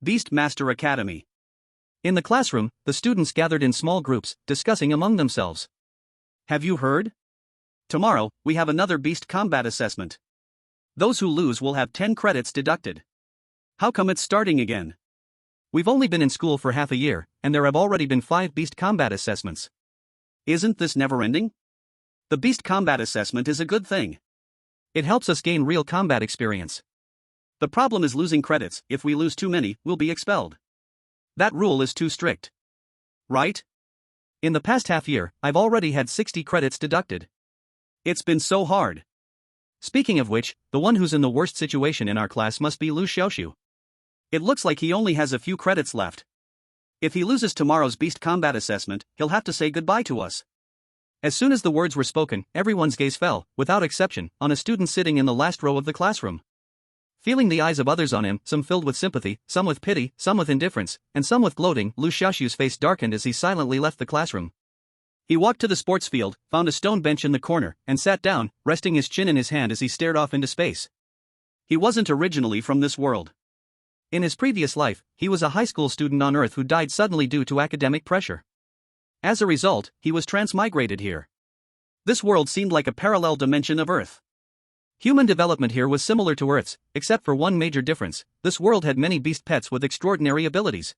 Beast Master Academy. In the classroom, the students gathered in small groups, discussing among themselves. Have you heard? Tomorrow, we have another beast combat assessment. Those who lose will have 10 credits deducted. How come it's starting again? We've only been in school for half a year, and there have already been 5 beast combat assessments. Isn't this never ending? The beast combat assessment is a good thing. It helps us gain real combat experience. The problem is losing credits. If we lose too many, we'll be expelled. That rule is too strict. Right? In the past half year, I've already had 60 credits deducted. It's been so hard. Speaking of which, the one who's in the worst situation in our class must be Liu Xiaoxu. It looks like he only has a few credits left. If he loses tomorrow's beast combat assessment, he'll have to say goodbye to us. As soon as the words were spoken, everyone's gaze fell, without exception, on a student sitting in the last row of the classroom. Feeling the eyes of others on him, some filled with sympathy, some with pity, some with indifference, and some with gloating, Liu Xiaoxu's face darkened as he silently left the classroom. He walked to the sports field, found a stone bench in the corner, and sat down, resting his chin in his hand as he stared off into space. He wasn't originally from this world. In his previous life, he was a high school student on Earth who died suddenly due to academic pressure. As a result, he was transmigrated here. This world seemed like a parallel dimension of Earth. Human development here was similar to Earth's, except for one major difference: this world had many beast pets with extraordinary abilities.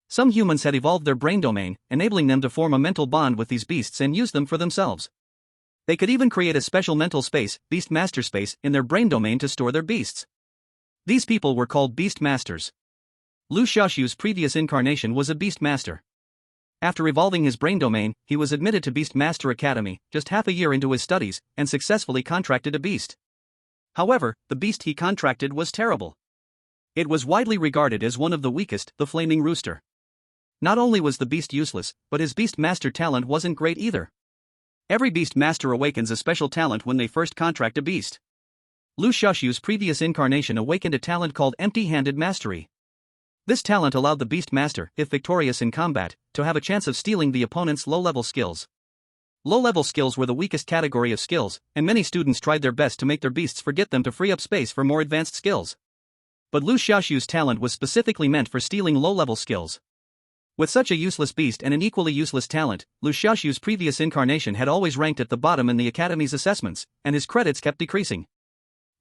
Some humans had evolved their brain domain, enabling them to form a mental bond with these beasts and use them for themselves. They could even create a special mental space, beast master space, in their brain domain to store their beasts. These people were called beast masters. Liu Xiaoxu's previous incarnation was a beast master. After evolving his brain domain, he was admitted to Beast Master Academy, just half a year into his studies, and successfully contracted a beast. However, the beast he contracted was terrible. It was widely regarded as one of the weakest, the flaming rooster. Not only was the beast useless, but his beast master talent wasn't great either. Every beast master awakens a special talent when they first contract a beast. Liu Xiaoxu's previous incarnation awakened a talent called empty-handed mastery. This talent allowed the beast master, if victorious in combat, to have a chance of stealing the opponent's low-level skills. Low-level skills were the weakest category of skills, and many students tried their best to make their beasts forget them to free up space for more advanced skills. But Liu Xiaoxu's talent was specifically meant for stealing low-level skills. With such a useless beast and an equally useless talent, Liu Xiaoxu's previous incarnation had always ranked at the bottom in the Academy's assessments, and his credits kept decreasing.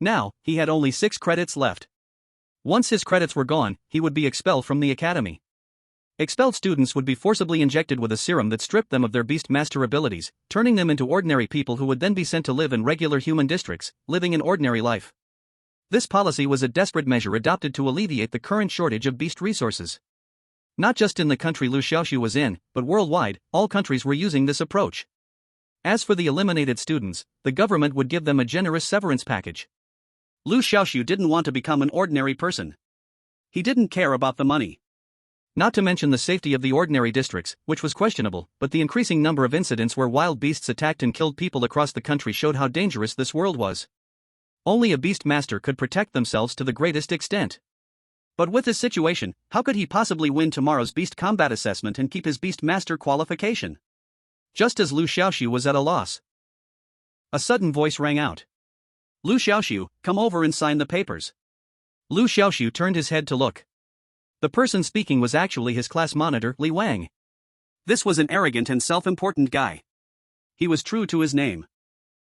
Now, he had only 6 credits left. Once his credits were gone, he would be expelled from the Academy. Expelled students would be forcibly injected with a serum that stripped them of their beast master abilities, turning them into ordinary people who would then be sent to live in regular human districts, living an ordinary life. This policy was a desperate measure adopted to alleviate the current shortage of beast resources. Not just in the country Liu Xiaoxu was in, but worldwide, all countries were using this approach. As for the eliminated students, the government would give them a generous severance package. Liu Xiaoxu didn't want to become an ordinary person. He didn't care about the money. Not to mention the safety of the ordinary districts, which was questionable, but the increasing number of incidents where wild beasts attacked and killed people across the country showed how dangerous this world was. Only a beast master could protect themselves to the greatest extent. But with this situation, how could he possibly win tomorrow's beast combat assessment and keep his beast master qualification? Just as Liu Xiaoxu was at a loss, a sudden voice rang out. Liu Xiaoxu, come over and sign the papers. Liu Xiaoxu turned his head to look. The person speaking was actually his class monitor, Li Wang. This was an arrogant and self-important guy. He was true to his name.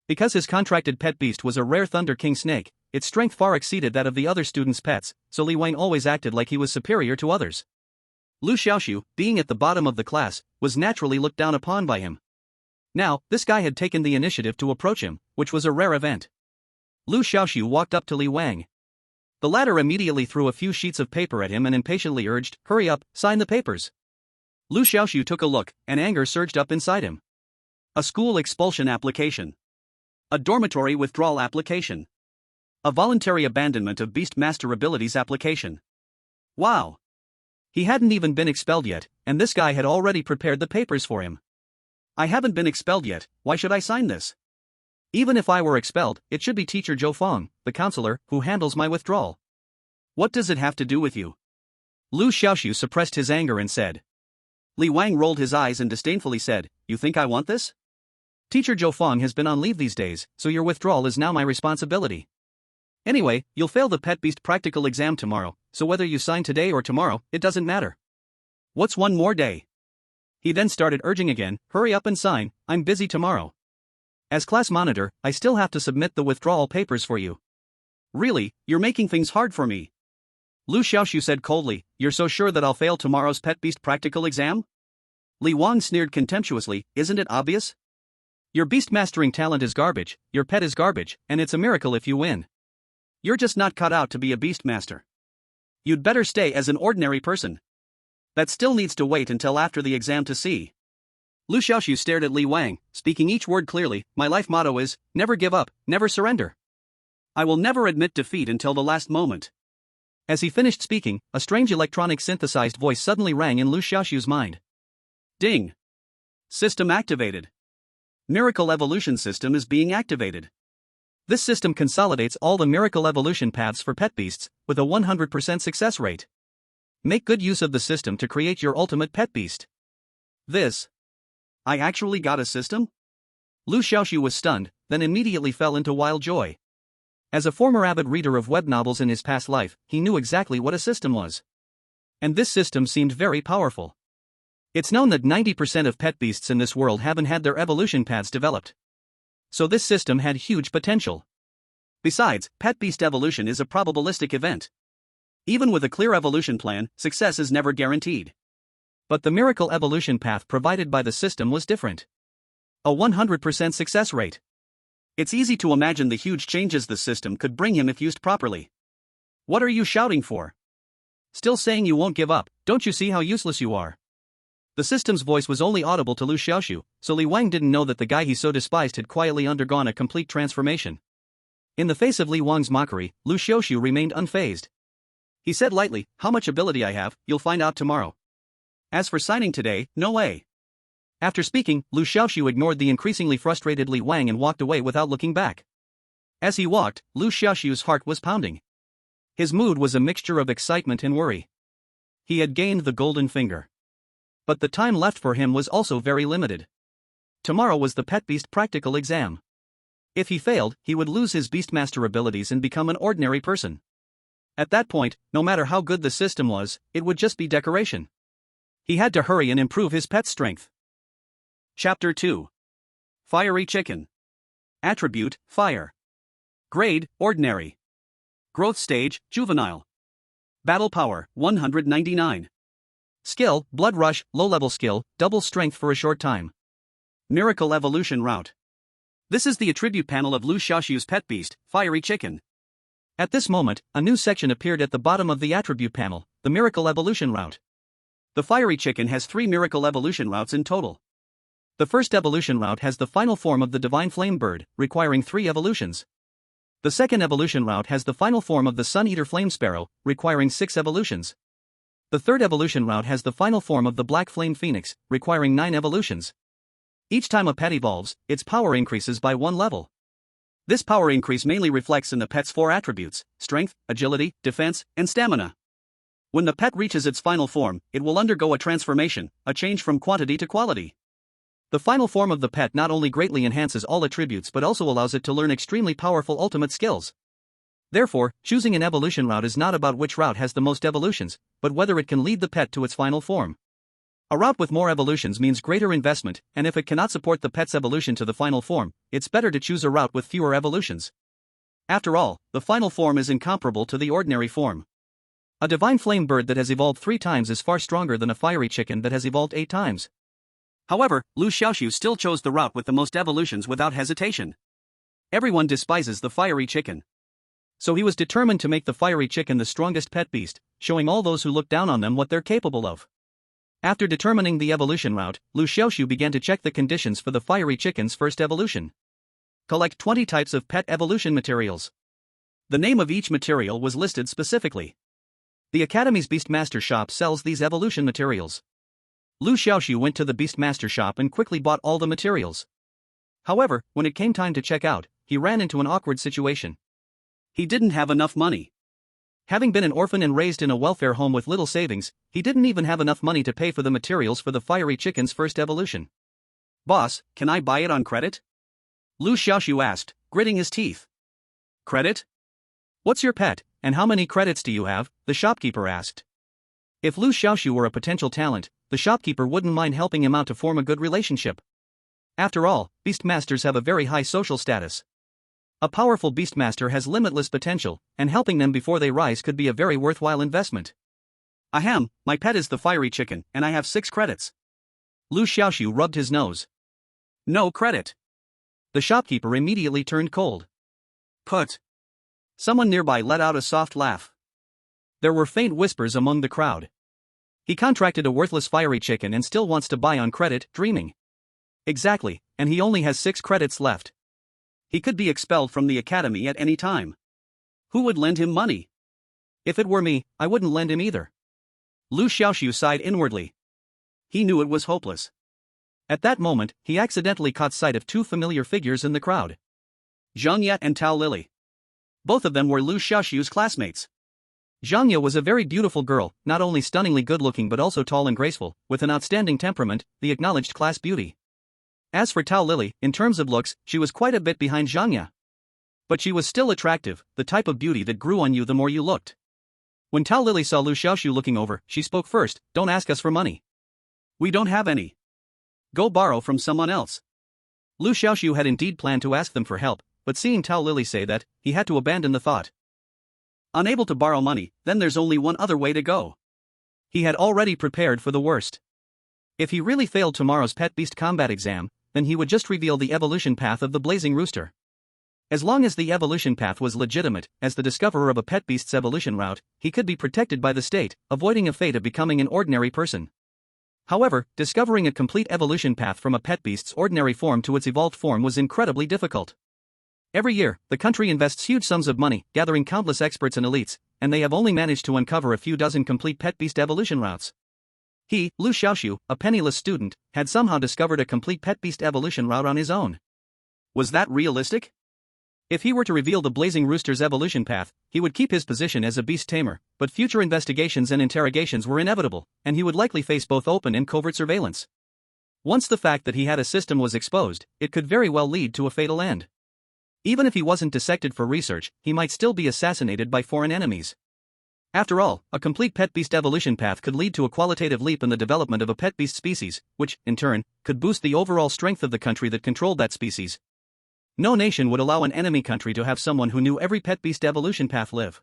Because his contracted pet beast was a rare Thunder King snake, its strength far exceeded that of the other students' pets, so Li Wang always acted like he was superior to others. Liu Xiaoxu, being at the bottom of the class, was naturally looked down upon by him. Now, this guy had taken the initiative to approach him, which was a rare event. Liu Xiaoxu walked up to Li Wang. The latter immediately threw a few sheets of paper at him and impatiently urged, "Hurry up, sign the papers." Liu Xiaoxu took a look, and anger surged up inside him. A school expulsion application. A dormitory withdrawal application. A voluntary abandonment of beast master abilities application. Wow! He hadn't even been expelled yet, and this guy had already prepared the papers for him. I haven't been expelled yet, why should I sign this? Even if I were expelled, it should be Teacher Zhou Feng, the counselor, who handles my withdrawal. What does it have to do with you? Liu Xiaoxu suppressed his anger and said. Li Wang rolled his eyes and disdainfully said, "You think I want this? Teacher Zhou Feng has been on leave these days, so your withdrawal is now my responsibility." Anyway, you'll fail the pet beast practical exam tomorrow, so whether you sign today or tomorrow, it doesn't matter. What's one more day? He then started urging again, hurry up and sign, I'm busy tomorrow. As class monitor, I still have to submit the withdrawal papers for you. Really, you're making things hard for me. Liu Xiaoxu said coldly, you're so sure that I'll fail tomorrow's pet beast practical exam? Li Wang sneered contemptuously, isn't it obvious? Your beast mastering talent is garbage, your pet is garbage, and it's a miracle if you win. You're just not cut out to be a beast master. You'd better stay as an ordinary person. That still needs to wait until after the exam to see. Liu Xiaoxu stared at Li Wang, speaking each word clearly, my life motto is, never give up, never surrender. I will never admit defeat until the last moment. As he finished speaking, a strange electronic synthesized voice suddenly rang in Liu Xiaoxu's mind. Ding! System activated. Miracle Evolution System is being activated. This system consolidates all the miracle evolution paths for pet beasts, with a 100% success rate. Make good use of the system to create your ultimate pet beast. I actually got a system? Liu Xiaoxu was stunned, then immediately fell into wild joy. As a former avid reader of web novels in his past life, he knew exactly what a system was. And this system seemed very powerful. It's known that 90% of pet beasts in this world haven't had their evolution paths developed. So this system had huge potential. Besides, pet beast evolution is a probabilistic event. Even with a clear evolution plan, success is never guaranteed. But the miracle evolution path provided by the system was different. A 100% success rate. It's easy to imagine the huge changes the system could bring him if used properly. What are you shouting for? Still saying you won't give up, don't you see how useless you are? The system's voice was only audible to Liu Xiaoxu, so Li Wang didn't know that the guy he so despised had quietly undergone a complete transformation. In the face of Li Wang's mockery, Liu Xiaoxu remained unfazed. He said lightly, how much ability I have, you'll find out tomorrow. As for signing today, no way. After speaking, Liu Xiaoxu ignored the increasingly frustrated Li Wang and walked away without looking back. As he walked, Liu Xiaoxu's heart was pounding. His mood was a mixture of excitement and worry. He had gained the golden finger. But the time left for him was also very limited. Tomorrow was the pet beast practical exam. If he failed, he would lose his beastmaster abilities and become an ordinary person. At that point, no matter how good the system was, it would just be decoration. He had to hurry and improve his pet's strength. Chapter 2. Fiery Chicken. Attribute, Fire. Grade, Ordinary. Growth Stage, Juvenile. Battle Power, 199. Skill, Blood Rush, low-level skill, double strength for a short time. Miracle Evolution Route. This is the attribute panel of Liu Xiaoxu's pet beast, Fiery Chicken. At this moment, a new section appeared at the bottom of the attribute panel, the Miracle Evolution Route. The Fiery Chicken has 3 Miracle Evolution Routes in total. The first evolution route has the final form of the Divine Flame Bird, requiring 3 evolutions. The second evolution route has the final form of the Sun Eater Flame Sparrow, requiring 6 evolutions. The third evolution route has the final form of the Black Flame Phoenix, requiring 9 evolutions. Each time a pet evolves, its power increases by 1 level. This power increase mainly reflects in the pet's 4 attributes: strength, agility, defense, and stamina. When the pet reaches its final form, it will undergo a transformation, a change from quantity to quality. The final form of the pet not only greatly enhances all attributes but also allows it to learn extremely powerful ultimate skills. Therefore, choosing an evolution route is not about which route has the most evolutions, but whether it can lead the pet to its final form. A route with more evolutions means greater investment, and if it cannot support the pet's evolution to the final form, it's better to choose a route with fewer evolutions. After all, the final form is incomparable to the ordinary form. A Divine Flame Bird that has evolved 3 times is far stronger than a Fiery Chicken that has evolved 8 times. However, Liu Xiaoxu still chose the route with the most evolutions without hesitation. Everyone despises the Fiery Chicken. So he was determined to make the Fiery Chicken the strongest pet beast, showing all those who look down on them what they're capable of. After determining the evolution route, Liu Xiaoxu began to check the conditions for the Fiery Chicken's first evolution. Collect 20 types of pet evolution materials. The name of each material was listed specifically. The Academy's Beastmaster shop sells these evolution materials. Liu Xiaoxu went to the Beastmaster shop and quickly bought all the materials. However, when it came time to check out, he ran into an awkward situation. He didn't have enough money. Having been an orphan and raised in a welfare home with little savings, he didn't even have enough money to pay for the materials for the Fiery Chicken's first evolution. Boss, can I buy it on credit? Liu Xiaoxu asked, gritting his teeth. Credit? What's your pet, and how many credits do you have? The shopkeeper asked. If Liu Xiaoxu were a potential talent, the shopkeeper wouldn't mind helping him out to form a good relationship. After all, beastmasters have a very high social status. A powerful beastmaster has limitless potential, and helping them before they rise could be a very worthwhile investment. Ahem, my pet is the fiery chicken, and I have 6 credits. Liu Xiaoxu rubbed his nose. No credit. The shopkeeper immediately turned cold. Put. Someone nearby let out a soft laugh. There were faint whispers among the crowd. He contracted a worthless fiery chicken and still wants to buy on credit, dreaming. Exactly, and he only has 6 credits left. He could be expelled from the academy at any time. Who would lend him money? If it were me, I wouldn't lend him either. Liu Xiaoxu sighed inwardly. He knew it was hopeless. At that moment, he accidentally caught sight of 2 familiar figures in the crowd. Zhang Ye and Tao Lily. Both of them were Liu Xiaoxu's classmates. Zhang Ye was a very beautiful girl, not only stunningly good-looking but also tall and graceful, with an outstanding temperament, the acknowledged class beauty. As for Tao Lily, in terms of looks, she was quite a bit behind Zhang Ye. But she was still attractive, the type of beauty that grew on you the more you looked. When Tao Lily saw Liu Xiaoxu looking over, she spoke first. Don't ask us for money. We don't have any. Go borrow from someone else. Liu Xiaoxu had indeed planned to ask them for help, but seeing Tao Lily say that, he had to abandon the thought. Unable to borrow money, then there's only one other way to go. He had already prepared for the worst. If he really failed tomorrow's Pet Beast Combat exam, then he would just reveal the evolution path of the Blazing Rooster. As long as the evolution path was legitimate, as the discoverer of a pet beast's evolution route, he could be protected by the state, avoiding a fate of becoming an ordinary person. However, discovering a complete evolution path from a pet beast's ordinary form to its evolved form was incredibly difficult. Every year, the country invests huge sums of money, gathering countless experts and elites, and they have only managed to uncover a few dozen complete pet beast evolution routes. He, Liu Xiaoxu, a penniless student, had somehow discovered a complete pet beast evolution route on his own. Was that realistic? If he were to reveal the Blazing Rooster's evolution path, he would keep his position as a beast tamer, but future investigations and interrogations were inevitable, and he would likely face both open and covert surveillance. Once the fact that he had a system was exposed, it could very well lead to a fatal end. Even if he wasn't dissected for research, he might still be assassinated by foreign enemies. After all, a complete pet beast evolution path could lead to a qualitative leap in the development of a pet beast species, which, in turn, could boost the overall strength of the country that controlled that species. No nation would allow an enemy country to have someone who knew every pet beast evolution path live.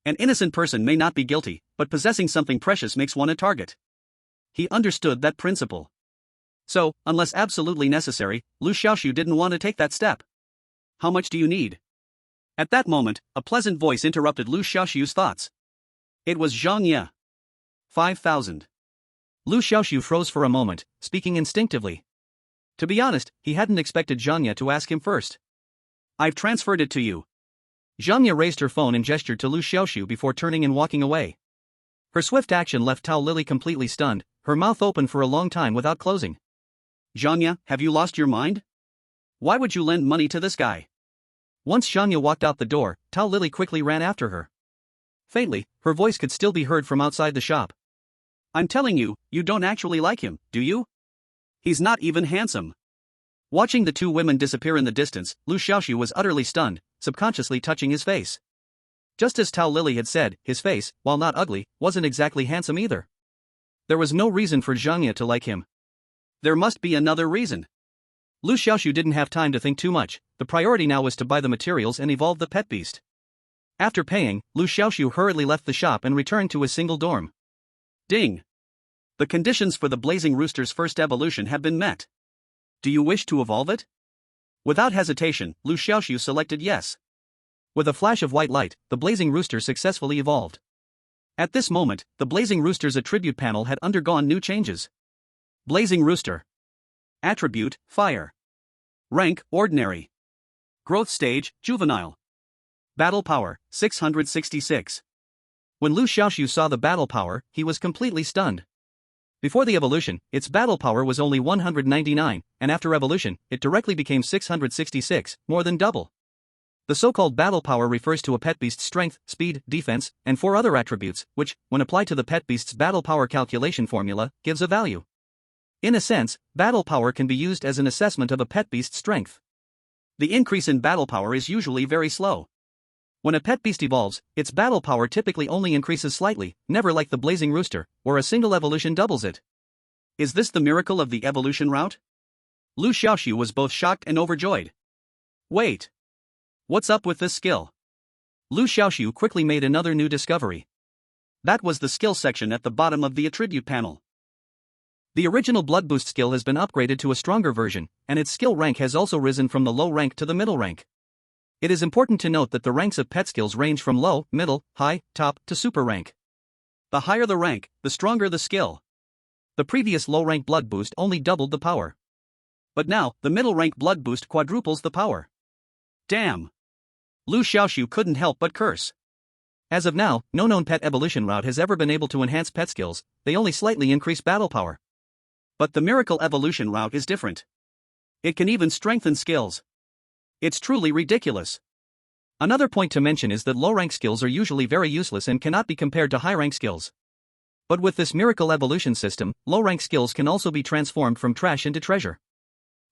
An innocent person may not be guilty, but possessing something precious makes one a target. He understood that principle. So, unless absolutely necessary, Liu Xiaoxu didn't want to take that step. How much do you need? At that moment, a pleasant voice interrupted Liu Xiaoxu's thoughts. It was Zhang Ye. 5,000. Liu Xiaoxu froze for a moment, speaking instinctively. To be honest, he hadn't expected Zhang Ye to ask him first. I've transferred it to you. Zhang Ye raised her phone and gestured to Liu Xiaoxu before turning and walking away. Her swift action left Tao Lily completely stunned, her mouth open for a long time without closing. Zhang Ye, have you lost your mind? Why would you lend money to this guy? Once Zhang Ye walked out the door, Tao Lily quickly ran after her. Faintly, her voice could still be heard from outside the shop. I'm telling you, you don't actually like him, do you? He's not even handsome. Watching the 2 women disappear in the distance, Liu Xiaoxu was utterly stunned, subconsciously touching his face. Just as Tao Lily had said, his face, while not ugly, wasn't exactly handsome either. There was no reason for Zhang Ye to like him. There must be another reason. Liu Xiaoxu didn't have time to think too much, the priority now was to buy the materials and evolve the pet beast. After paying, Liu Xiaoxu hurriedly left the shop and returned to his single dorm. Ding! The conditions for the Blazing Rooster's first evolution have been met. Do you wish to evolve it? Without hesitation, Liu Xiaoxu selected yes. With a flash of white light, the Blazing Rooster successfully evolved. At this moment, the Blazing Rooster's attribute panel had undergone new changes. Blazing Rooster. Attribute, Fire. Rank, Ordinary. Growth stage, Juvenile. Battle power, 666. When Liu Xiaoxu saw the battle power, he was completely stunned. Before the evolution, its battle power was only 199, and after evolution, it directly became 666, more than double. The so-called battle power refers to a pet beast's strength, speed, defense, and 4 other attributes, which, when applied to the pet beast's battle power calculation formula, gives a value. In a sense, battle power can be used as an assessment of a pet beast's strength. The increase in battle power is usually very slow. When a pet beast evolves, its battle power typically only increases slightly, never like the blazing rooster, where a single evolution doubles it. Is this the miracle of the evolution route? Liu Xiaoxu was both shocked and overjoyed. Wait. What's up with this skill? Liu Xiaoxu quickly made another new discovery. That was the skill section at the bottom of the attribute panel. The original Blood Boost skill has been upgraded to a stronger version, and its skill rank has also risen from the low rank to the middle rank. It is important to note that the ranks of pet skills range from low, middle, high, top, to super rank. The higher the rank, the stronger the skill. The previous low rank Blood Boost only doubled the power. But now, the middle rank Blood Boost quadruples the power. Damn! Liu Xiaoxu couldn't help but curse. As of now, no known pet evolution route has ever been able to enhance pet skills, they only slightly increase battle power. But the miracle evolution route is different. It can even strengthen skills. It's truly ridiculous. Another point to mention is that low-rank skills are usually very useless and cannot be compared to high-rank skills. But with this miracle evolution system, low-rank skills can also be transformed from trash into treasure.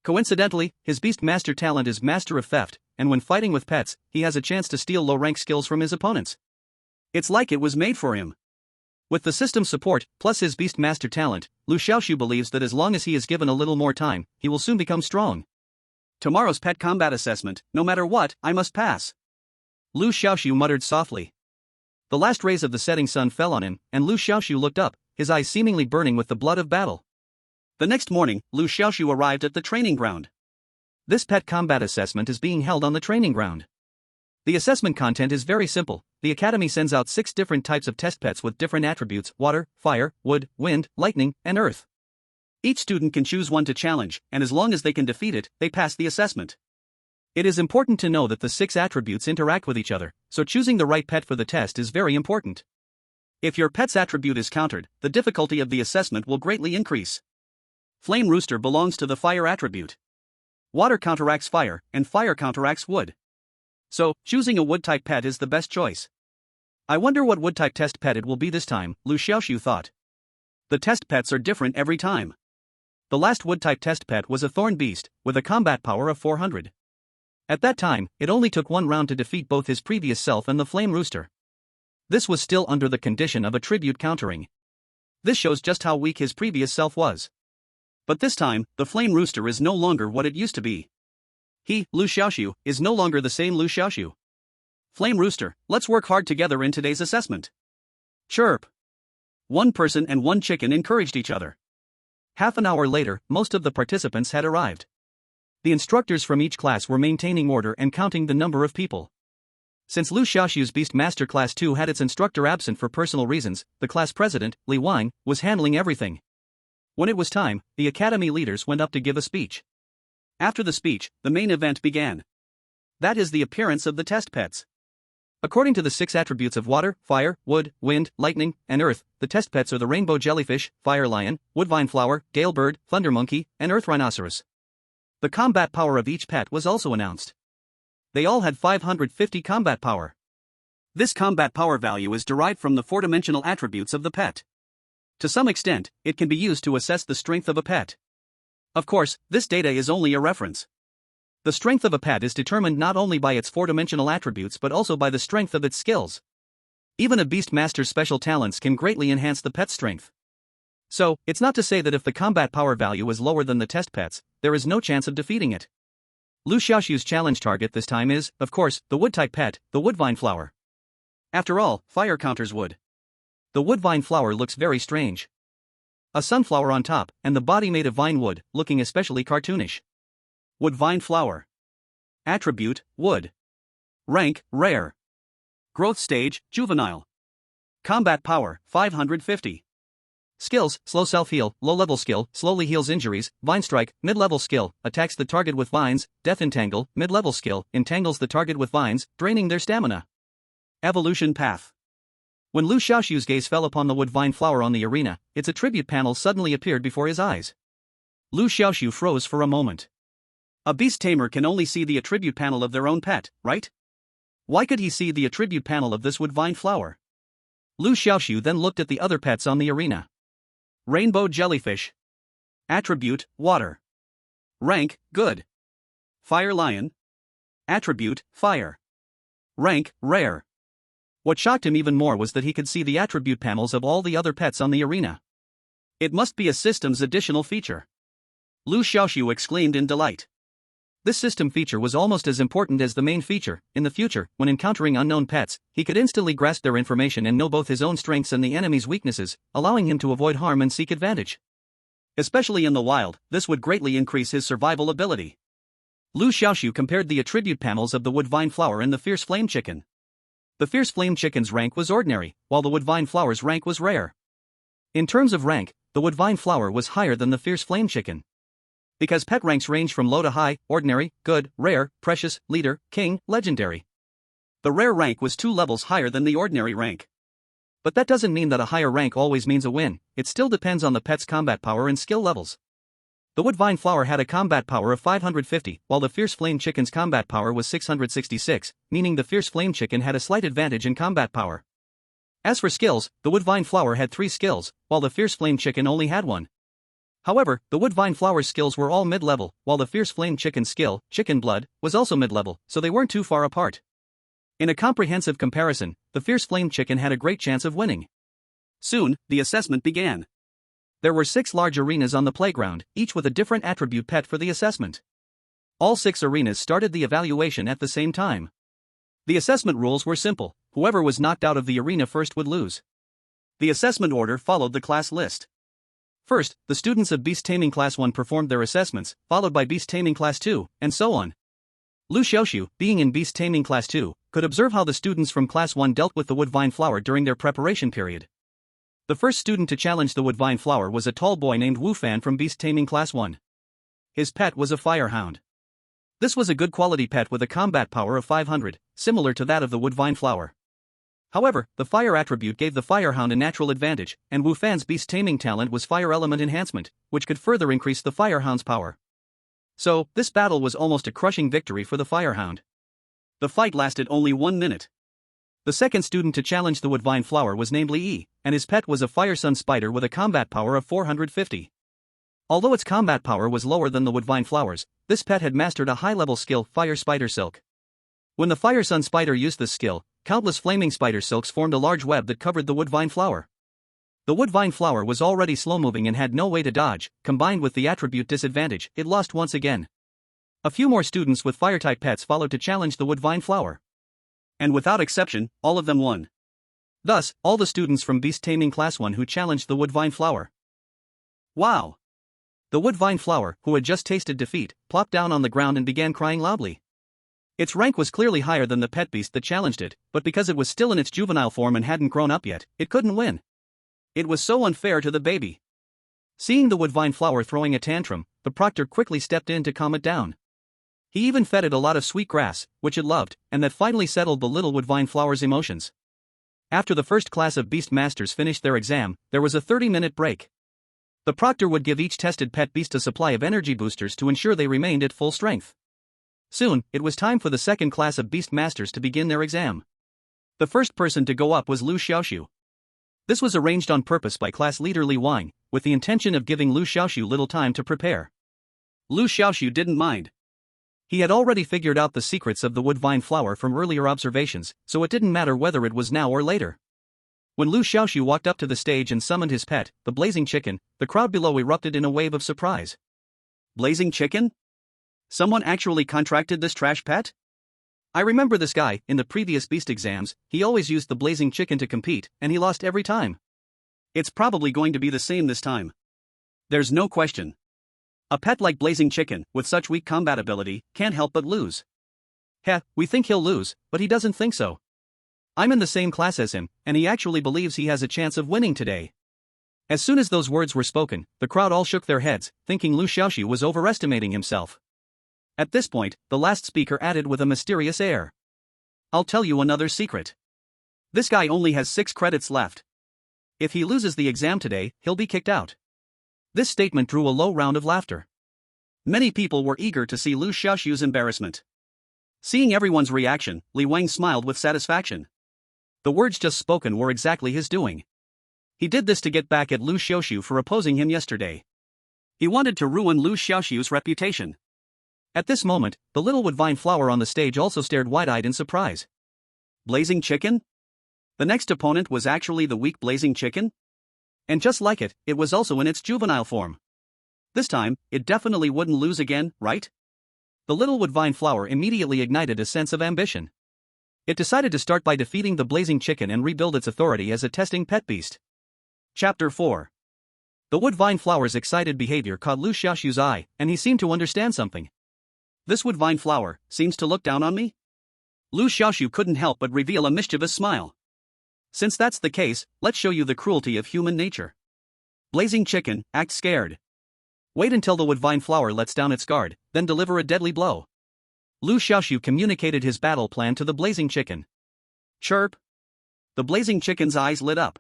Coincidentally, his beast master talent is Master of Theft, and when fighting with pets, he has a chance to steal low-rank skills from his opponents. It's like it was made for him. With the system's support, plus his beast master talent, Liu Xiaoxu believes that as long as he is given a little more time, he will soon become strong. Tomorrow's pet combat assessment, no matter what, I must pass. Liu Xiaoxu muttered softly. The last rays of the setting sun fell on him, and Liu Xiaoxu looked up, his eyes seemingly burning with the blood of battle. The next morning, Liu Xiaoxu arrived at the training ground. This pet combat assessment is being held on the training ground. The assessment content is very simple. The Academy sends out 6 different types of test pets with different attributes: water, fire, wood, wind, lightning, and earth. Each student can choose one to challenge, and as long as they can defeat it, they pass the assessment. It is important to know that the 6 attributes interact with each other, so choosing the right pet for the test is very important. If your pet's attribute is countered, the difficulty of the assessment will greatly increase. Flame Rooster belongs to the fire attribute. Water counteracts fire, and fire counteracts wood. So, choosing a wood-type pet is the best choice. I wonder what wood-type test pet it will be this time, Liu Xiaoxu thought. The test pets are different every time. The last wood-type test pet was a thorn beast, with a combat power of 400. At that time, it only took one round to defeat both his previous self and the Flame Rooster. This was still under the condition of attribute countering. This shows just how weak his previous self was. But this time, the Flame Rooster is no longer what it used to be. He, Liu Xiaoxu, is no longer the same Liu Xiaoxu. Flame Rooster, let's work hard together in today's assessment. Chirp. One person and one chicken encouraged each other. Half an hour later, most of the participants had arrived. The instructors from each class were maintaining order and counting the number of people. Since Liu Xiaoxu's Beast Master Class 2 had its instructor absent for personal reasons, the class president, Li Wang, was handling everything. When it was time, the academy leaders went up to give a speech. After the speech, the main event began. That is the appearance of the test pets. According to the 6 attributes of water, fire, wood, wind, lightning, and earth, the test pets are the rainbow jellyfish, fire lion, woodvine flower, gale bird, thunder monkey, and earth rhinoceros. The combat power of each pet was also announced. They all had 550 combat power. This combat power value is derived from the 4-dimensional attributes of the pet. To some extent, it can be used to assess the strength of a pet. Of course, this data is only a reference. The strength of a pet is determined not only by its 4-dimensional attributes but also by the strength of its skills. Even a beast master's special talents can greatly enhance the pet's strength. So, it's not to say that if the combat power value is lower than the test pet's, there is no chance of defeating it. Liu Xiaoxu's challenge target this time is, of course, the wood-type pet, the woodvine flower. After all, fire counters wood. The woodvine flower looks very strange. A sunflower on top, and the body made of vine wood, looking especially cartoonish. Woodvine flower. Attribute, wood. Rank, rare. Growth stage, juvenile. Combat power, 550. Skills, slow self-heal, low-level skill, slowly heals injuries, vine strike, mid-level skill, attacks the target with vines, death entangle, mid-level skill, entangles the target with vines, draining their stamina. Evolution path. When Liu Xiaoxu's gaze fell upon the woodvine flower on the arena, its attribute panel suddenly appeared before his eyes. Liu Xiaoxu froze for a moment. A beast tamer can only see the attribute panel of their own pet, right? Why could he see the attribute panel of this woodvine flower? Liu Xiaoxu then looked at the other pets on the arena. Rainbow jellyfish. Attribute, water. Rank, good. Fire lion. Attribute, fire. Rank, rare. What shocked him even more was that he could see the attribute panels of all the other pets on the arena. It must be a system's additional feature. Liu Xiaoxu exclaimed in delight. This system feature was almost as important as the main feature. In the future, when encountering unknown pets, he could instantly grasp their information and know both his own strengths and the enemy's weaknesses, allowing him to avoid harm and seek advantage. Especially in the wild, this would greatly increase his survival ability. Liu Xiaoxu compared the attribute panels of the woodvine flower and the fierce flame chicken. The fierce flame chicken's rank was ordinary, while the woodvine flower's rank was rare. In terms of rank, the woodvine flower was higher than the fierce flame chicken. Because pet ranks range from low to high, ordinary, good, rare, precious, leader, king, legendary. The rare rank was 2 levels higher than the ordinary rank. But that doesn't mean that a higher rank always means a win, it still depends on the pet's combat power and skill levels. The woodvine flower had a combat power of 550, while the fierce flame chicken's combat power was 666, meaning the fierce flame chicken had a slight advantage in combat power. As for skills, the woodvine flower had 3 skills, while the fierce flame chicken only had 1. However, the woodvine flower's skills were all mid-level, while the fierce flame chicken's skill, chicken blood, was also mid-level, so they weren't too far apart. In a comprehensive comparison, the fierce flame chicken had a great chance of winning. Soon, the assessment began. There were 6 large arenas on the playground, each with a different attribute pet for the assessment. All 6 arenas started the evaluation at the same time. The assessment rules were simple: whoever was knocked out of the arena first would lose. The assessment order followed the class list. First, the students of Beast Taming Class 1 performed their assessments, followed by Beast Taming Class 2, and so on. Liu Xiaoxu, being in Beast Taming Class 2, could observe how the students from Class 1 dealt with the woodvine flower during their preparation period. The first student to challenge the woodvine flower was a tall boy named Wu Fan from Beast Taming Class 1. His pet was a firehound. This was a good quality pet with a combat power of 500, similar to that of the woodvine flower. However, the fire attribute gave the firehound a natural advantage, and Wu Fan's beast taming talent was fire element enhancement, which could further increase the firehound's power. So, this battle was almost a crushing victory for the firehound. The fight lasted only 1 minute. The second student to challenge the woodvine flower was named Li, and his pet was a fire sun spider with a combat power of 450. Although its combat power was lower than the woodvine flower's, this pet had mastered a high-level skill, Fire Spider Silk. When the fire sun spider used this skill, countless flaming spider silks formed a large web that covered the woodvine flower. The woodvine flower was already slow-moving and had no way to dodge. Combined with the attribute disadvantage, it lost once again. A few more students with fire-type pets followed to challenge the woodvine flower. And without exception, all of them won. Thus, all the students from Beast Taming Class 1 who challenged the woodvine flower. Wow! The woodvine flower, who had just tasted defeat, plopped down on the ground and began crying loudly. Its rank was clearly higher than the pet beast that challenged it, but because it was still in its juvenile form and hadn't grown up yet, it couldn't win. It was so unfair to the baby. Seeing the woodvine flower throwing a tantrum, the proctor quickly stepped in to calm it down. He even fed it a lot of sweet grass, which it loved, and that finally settled the little woodvine flower's emotions. After the first class of beast masters finished their exam, there was a 30-minute break. The proctor would give each tested pet beast a supply of energy boosters to ensure they remained at full strength. Soon, it was time for the second class of beast masters to begin their exam. The first person to go up was Liu Xiaoxu. This was arranged on purpose by class leader Li Wang, with the intention of giving Liu Xiaoxu little time to prepare. Liu Xiaoxu didn't mind. He had already figured out the secrets of the woodvine flower from earlier observations, so it didn't matter whether it was now or later. When Liu Xiaoxu walked up to the stage and summoned his pet, the blazing chicken, the crowd below erupted in a wave of surprise. Blazing chicken? Someone actually contracted this trash pet? I remember this guy. In the previous beast exams, he always used the blazing chicken to compete, and he lost every time. It's probably going to be the same this time. There's no question. A pet like blazing chicken, with such weak combat ability, can't help but lose. Heh, we think he'll lose, but he doesn't think so. I'm in the same class as him, and he actually believes he has a chance of winning today. As soon as those words were spoken, the crowd all shook their heads, thinking Liu Xiaoxu was overestimating himself. At this point, the last speaker added with a mysterious air. I'll tell you another secret. This guy only has 6 credits left. If he loses the exam today, he'll be kicked out. This statement drew a low round of laughter. Many people were eager to see Liu Xiaoxu's embarrassment. Seeing everyone's reaction, Li Wang smiled with satisfaction. The words just spoken were exactly his doing. He did this to get back at Liu Xiaoxu for opposing him yesterday. He wanted to ruin Liu Xiaoxu's reputation. At this moment, the little woodvine flower on the stage also stared wide-eyed in surprise. Blazing chicken? The next opponent was actually the weak blazing chicken? And just like it was also in its juvenile form. This time, it definitely wouldn't lose again, right? The little woodvine flower immediately ignited a sense of ambition. It decided to start by defeating the blazing chicken and rebuild its authority as a testing pet beast. Chapter 4. The woodvine flower's excited behavior caught Liu Xiaoxu's eye, and he seemed to understand something. This woodvine flower seems to look down on me? Liu Xiaoxu couldn't help but reveal a mischievous smile. Since that's the case, let's show you the cruelty of human nature. Blazing chicken, act scared. Wait until the woodvine flower lets down its guard, then deliver a deadly blow. Liu Xiaoxu communicated his battle plan to the blazing chicken. Chirp. The blazing chicken's eyes lit up.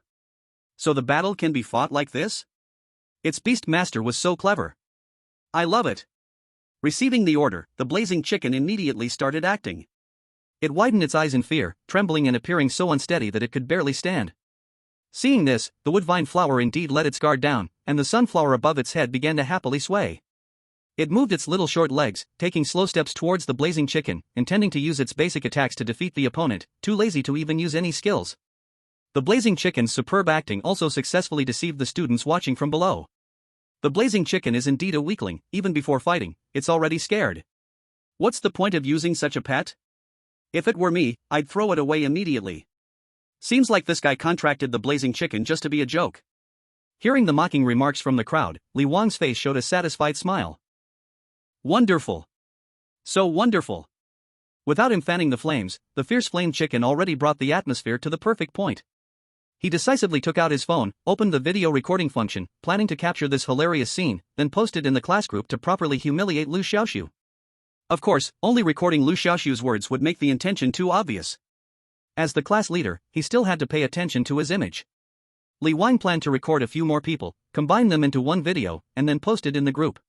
So the battle can be fought like this? Its beast master was so clever. I love it. Receiving the order, the blazing chicken immediately started acting. It widened its eyes in fear, trembling and appearing so unsteady that it could barely stand. Seeing this, the woodvine flower indeed let its guard down, and the sunflower above its head began to happily sway. It moved its little short legs, taking slow steps towards the blazing chicken, intending to use its basic attacks to defeat the opponent, too lazy to even use any skills. The blazing chicken's superb acting also successfully deceived the students watching from below. The blazing chicken is indeed a weakling, even before fighting, it's already scared. What's the point of using such a pet? If it were me, I'd throw it away immediately. Seems like this guy contracted the blazing chicken just to be a joke. Hearing the mocking remarks from the crowd, Li Wang's face showed a satisfied smile. Wonderful. So wonderful. Without him fanning the flames, the fierce flame chicken already brought the atmosphere to the perfect point. He decisively took out his phone, opened the video recording function, planning to capture this hilarious scene, then post it in the class group to properly humiliate Liu Xiaoxu. Of course, only recording Liu Xiaoxu's words would make the intention too obvious. As the class leader, he still had to pay attention to his image. Li Wang planned to record a few more people, combine them into one video, and then post it in the group.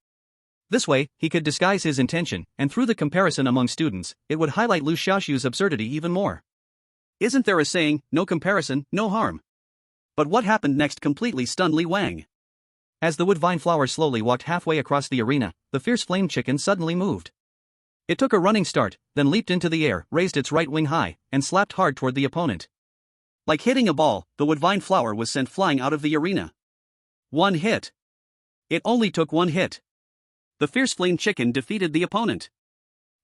This way, he could disguise his intention, and through the comparison among students, it would highlight Liu Xiaoxu's absurdity even more. Isn't there a saying, no comparison, no harm? But what happened next completely stunned Li Wang. As the woodvine flower slowly walked halfway across the arena, the fierce flame chicken suddenly moved. It took a running start, then leaped into the air, raised its right wing high, and slapped hard toward the opponent. Like hitting a ball, the woodvine flower was sent flying out of the arena. One hit. It only took one hit. The fierce flame chicken defeated the opponent.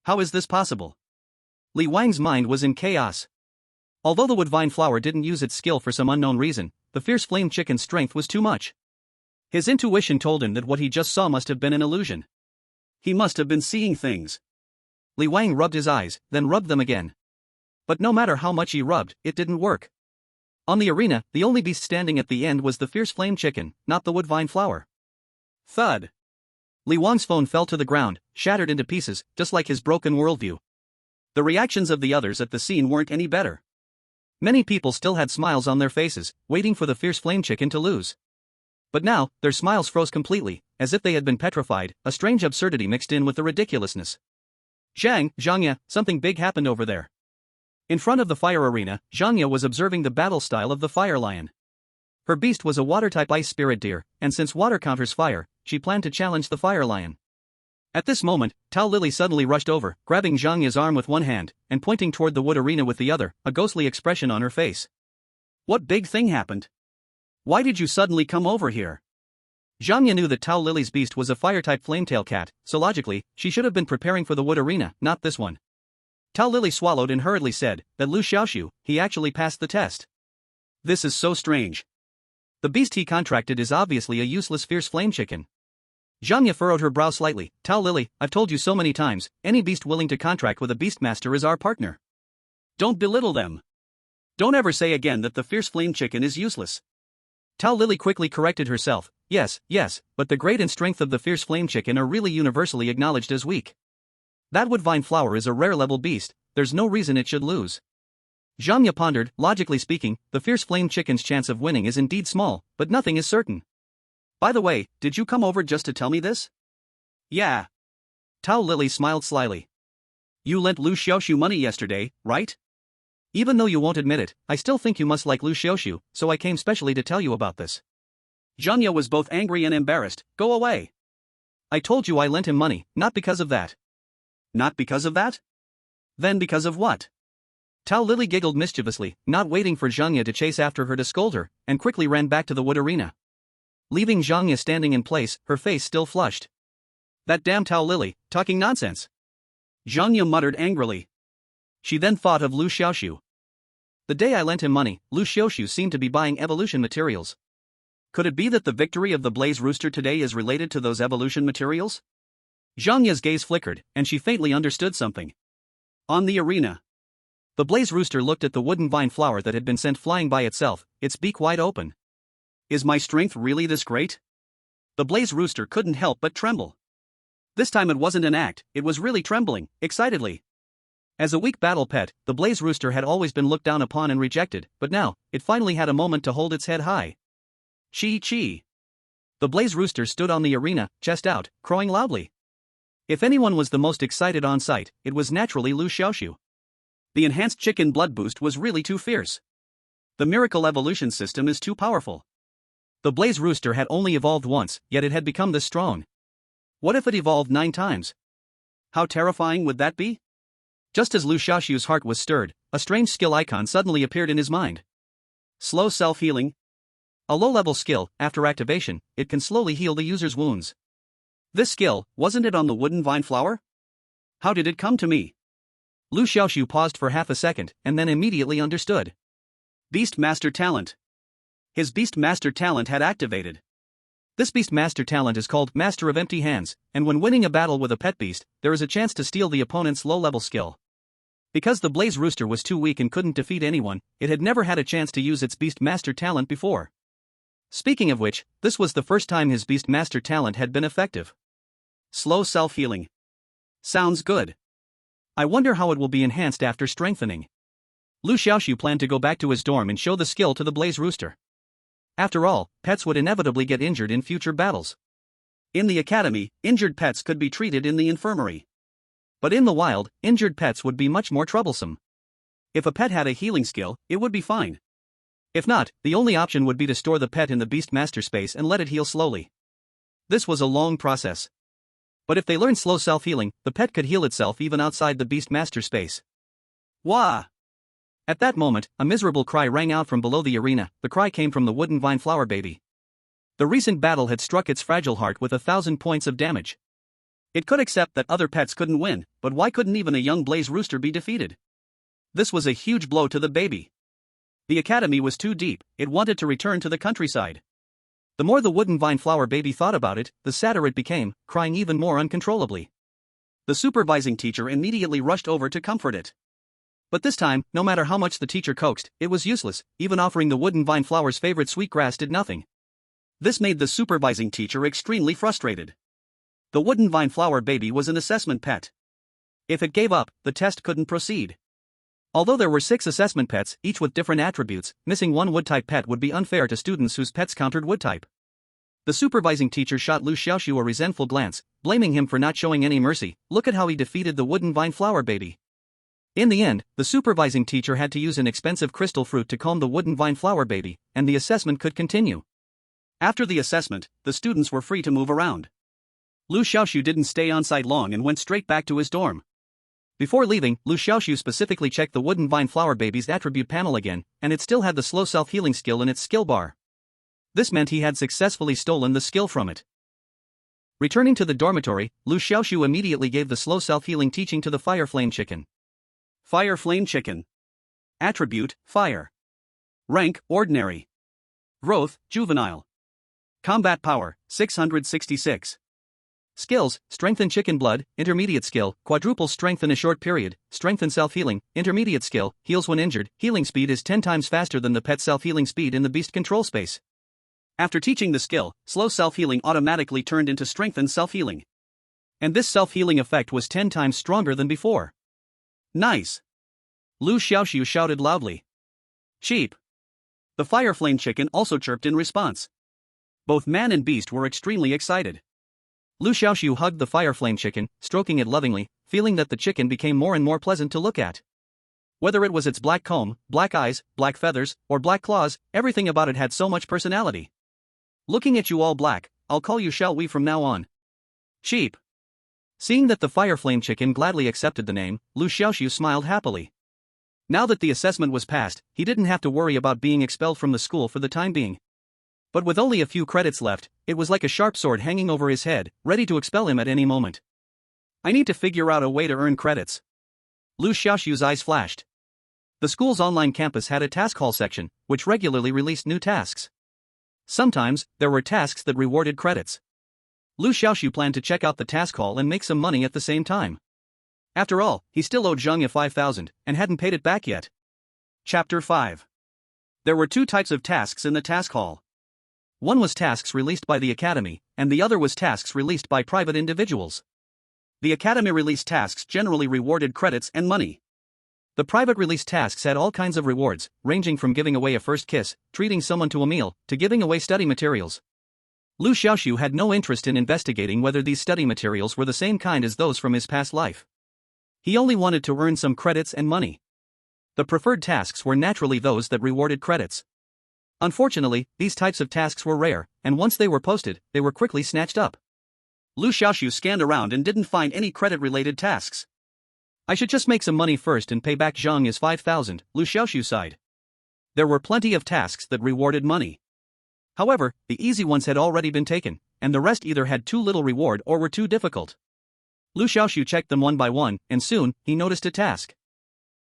How is this possible? Li Wang's mind was in chaos. Although the woodvine flower didn't use its skill for some unknown reason, the fierce flame chicken's strength was too much. His intuition told him that what he just saw must have been an illusion. He must have been seeing things. Li Wang rubbed his eyes, then rubbed them again. But no matter how much he rubbed, it didn't work. On the arena, the only beast standing at the end was the fierce flame chicken, not the woodvine flower. Thud. Li Wang's phone fell to the ground, shattered into pieces, just like his broken worldview. The reactions of the others at the scene weren't any better. Many people still had smiles on their faces, waiting for the fierce flame chicken to lose. But now, their smiles froze completely, as if they had been petrified, a strange absurdity mixed in with the ridiculousness. Zhangya, something big happened over there. In front of the fire arena, Zhangya was observing the battle style of the fire lion. Her beast was a water-type ice spirit deer, and since water counters fire, she planned to challenge the fire lion. At this moment, Tao Lily suddenly rushed over, grabbing Zhangya's arm with one hand, and pointing toward the wood arena with the other, a ghostly expression on her face. What big thing happened? Why did you suddenly come over here? Zhangya knew that Tao Lily's beast was a fire-type flametail cat, so logically, she should have been preparing for the wood arena, not this one. Tao Lily swallowed and hurriedly said that Liu Xiaoxu, he actually passed the test. This is so strange. The beast he contracted is obviously a useless fierce flame chicken. Zhangya furrowed her brow slightly. Tao Lily, I've told you so many times, any beast willing to contract with a beastmaster is our partner. Don't belittle them. Don't ever say again that the fierce flame chicken is useless. Tao Lily quickly corrected herself. Yes, but the grade and strength of the fierce flame chicken are really universally acknowledged as weak. That woodvine flower is a rare level beast, there's no reason it should lose. Zhangya pondered, logically speaking, the fierce flame chicken's chance of winning is indeed small, but nothing is certain. By the way, did you come over just to tell me this? Yeah. Tao Lily smiled slyly. You lent Liu Xiaoxu money yesterday, right? Even though you won't admit it, I still think you must like Liu Xiaoxu, so I came specially to tell you about this. Zhangya was both angry and embarrassed. Go away. I told you I lent him money, not because of that. Not because of that? Then because of what? Tao Lily giggled mischievously, not waiting for Zhang Ye to chase after her to scold her, and quickly ran back to the wood arena. Leaving Zhang Ye standing in place, her face still flushed. That damn Tao Lily, talking nonsense. Zhang Ye muttered angrily. She then thought of Liu Xiaoxu. The day I lent him money, Liu Xiaoxu seemed to be buying evolution materials. Could it be that the victory of the Blaze Rooster today is related to those evolution materials? Zhang Ye's gaze flickered, and she faintly understood something. On the arena, the Blaze Rooster looked at the wooden vine flower that had been sent flying by itself, its beak wide open. Is my strength really this great? The Blaze Rooster couldn't help but tremble. This time it wasn't an act, it was really trembling, excitedly. As a weak battle pet, the Blaze Rooster had always been looked down upon and rejected, but now, it finally had a moment to hold its head high. Chee. The Blaze Rooster stood on the arena, chest out, crowing loudly. If anyone was the most excited on sight, it was naturally Liu Xiaoxu. The enhanced chicken blood boost was really too fierce. The miracle evolution system is too powerful. The Blaze Rooster had only evolved once, yet it had become this strong. What if it evolved 9 times? How terrifying would that be? Just as Liu Xiaoxu's heart was stirred, a strange skill icon suddenly appeared in his mind. Slow self-healing. A low-level skill, after activation, it can slowly heal the user's wounds. This skill, wasn't it on the wooden vine flower? How did it come to me? Liu Xiaoxu paused for half a second, and then immediately understood. Beast Master Talent. His Beast Master Talent had activated. This Beast Master Talent is called Master of Empty Hands, and when winning a battle with a pet beast, there is a chance to steal the opponent's low-level skill. Because the Blaze Rooster was too weak and couldn't defeat anyone, it had never had a chance to use its Beast Master Talent before. Speaking of which, this was the first time his Beast Master Talent had been effective. Slow self-healing. Sounds good. I wonder how it will be enhanced after strengthening. Liu Xiaoxu planned to go back to his dorm and show the skill to the Blaze Rooster. After all, pets would inevitably get injured in future battles. In the academy, injured pets could be treated in the infirmary. But in the wild, injured pets would be much more troublesome. If a pet had a healing skill, it would be fine. If not, the only option would be to store the pet in the Beast Master space and let it heal slowly. This was a long process. But if they learned slow self-healing, the pet could heal itself even outside the Beast Master space. Wah! At that moment, a miserable cry rang out from below the arena. The cry came from the wooden vine flower baby. The recent battle had struck its fragile heart with 1,000 points of damage. It could accept that other pets couldn't win, but why couldn't even a young Blaze Rooster be defeated? This was a huge blow to the baby. The academy was too deep, it wanted to return to the countryside. The more the wooden vine flower baby thought about it, the sadder it became, crying even more uncontrollably. The supervising teacher immediately rushed over to comfort it. But this time, no matter how much the teacher coaxed, it was useless, even offering the wooden vine flower's favorite sweetgrass did nothing. This made the supervising teacher extremely frustrated. The wooden vine flower baby was an assessment pet. If it gave up, the test couldn't proceed. Although there were 6 assessment pets, each with different attributes, missing one wood-type pet would be unfair to students whose pets countered wood-type. The supervising teacher shot Liu Xiaoxu a resentful glance, blaming him for not showing any mercy. Look at how he defeated the wooden vine flower baby. In the end, the supervising teacher had to use an expensive crystal fruit to calm the wooden vine flower baby, and the assessment could continue. After the assessment, the students were free to move around. Liu Xiaoxu didn't stay on site long and went straight back to his dorm. Before leaving, Liu Xiaoxu specifically checked the wooden vine flower baby's attribute panel again, and it still had the slow self-healing skill in its skill bar. This meant he had successfully stolen the skill from it. Returning to the dormitory, Liu Xiaoxu immediately gave the slow self-healing teaching to the Fire Flame Chicken. Fire Flame Chicken. Attribute, Fire. Rank, Ordinary. Growth, Juvenile. Combat Power, 666. Skills, Strengthen Chicken Blood, Intermediate Skill, Quadruples Strength in a short period, Strengthen Self-Healing, Intermediate Skill, Heals when injured, Healing Speed is 10 times faster than the pet self-healing speed in the Beast Control space. After teaching the skill, slow self-healing automatically turned into strengthened self-healing. And this self-healing effect was 10 times stronger than before. Nice! Liu Xiaoxu shouted loudly. Cheap! The Fire Flame Chicken also chirped in response. Both man and beast were extremely excited. Liu Xiaoxu hugged the Fire Flame Chicken, stroking it lovingly, feeling that the chicken became more and more pleasant to look at. Whether it was its black comb, black eyes, black feathers, or black claws, everything about it had so much personality. Looking at you all black, I'll call you shall we from now on. Cheap! Seeing that the Fire Flame Chicken gladly accepted the name, Liu Xiaoxu smiled happily. Now that the assessment was passed, he didn't have to worry about being expelled from the school for the time being. But with only a few credits left, it was like a sharp sword hanging over his head, ready to expel him at any moment. I need to figure out a way to earn credits. Liu Xiaoxu's eyes flashed. The school's online campus had a task hall section, which regularly released new tasks. Sometimes, there were tasks that rewarded credits. Liu Xiaoxu planned to check out the task hall and make some money at the same time. After all, he still owed Zheng Ye 5,000 and hadn't paid it back yet. Chapter 5. There were two types of tasks in the task hall. One was tasks released by the academy, and the other was tasks released by private individuals. The academy released tasks generally rewarded credits and money. The private release tasks had all kinds of rewards, ranging from giving away a first kiss, treating someone to a meal, to giving away study materials. Liu Xiaoxu had no interest in investigating whether these study materials were the same kind as those from his past life. He only wanted to earn some credits and money. The preferred tasks were naturally those that rewarded credits. Unfortunately, these types of tasks were rare, and once they were posted, they were quickly snatched up. Liu Xiaoxu scanned around and didn't find any credit-related tasks. I should just make some money first and pay back Zheng Ye's 5,000, Liu Xiaoxu sighed. There were plenty of tasks that rewarded money. However, the easy ones had already been taken, and the rest either had too little reward or were too difficult. Liu Xiaoxu checked them one by one, and soon, he noticed a task.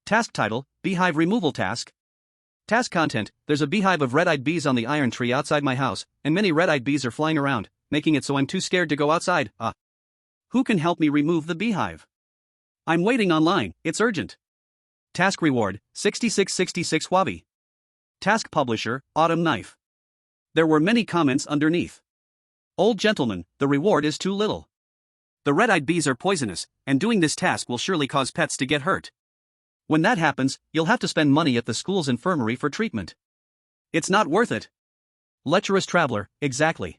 Task title, Beehive Removal Task. Task content, there's a beehive of red-eyed bees on the iron tree outside my house, and many red-eyed bees are flying around, making it so I'm too scared to go outside. Who can help me remove the beehive? I'm waiting online, it's urgent. Task reward, 6666 Huabi. Task publisher, Autumn Knife. There were many comments underneath. Old gentleman, the reward is too little. The red-eyed bees are poisonous, and doing this task will surely cause pets to get hurt. When that happens, you'll have to spend money at the school's infirmary for treatment. It's not worth it. Lecherous traveler, exactly.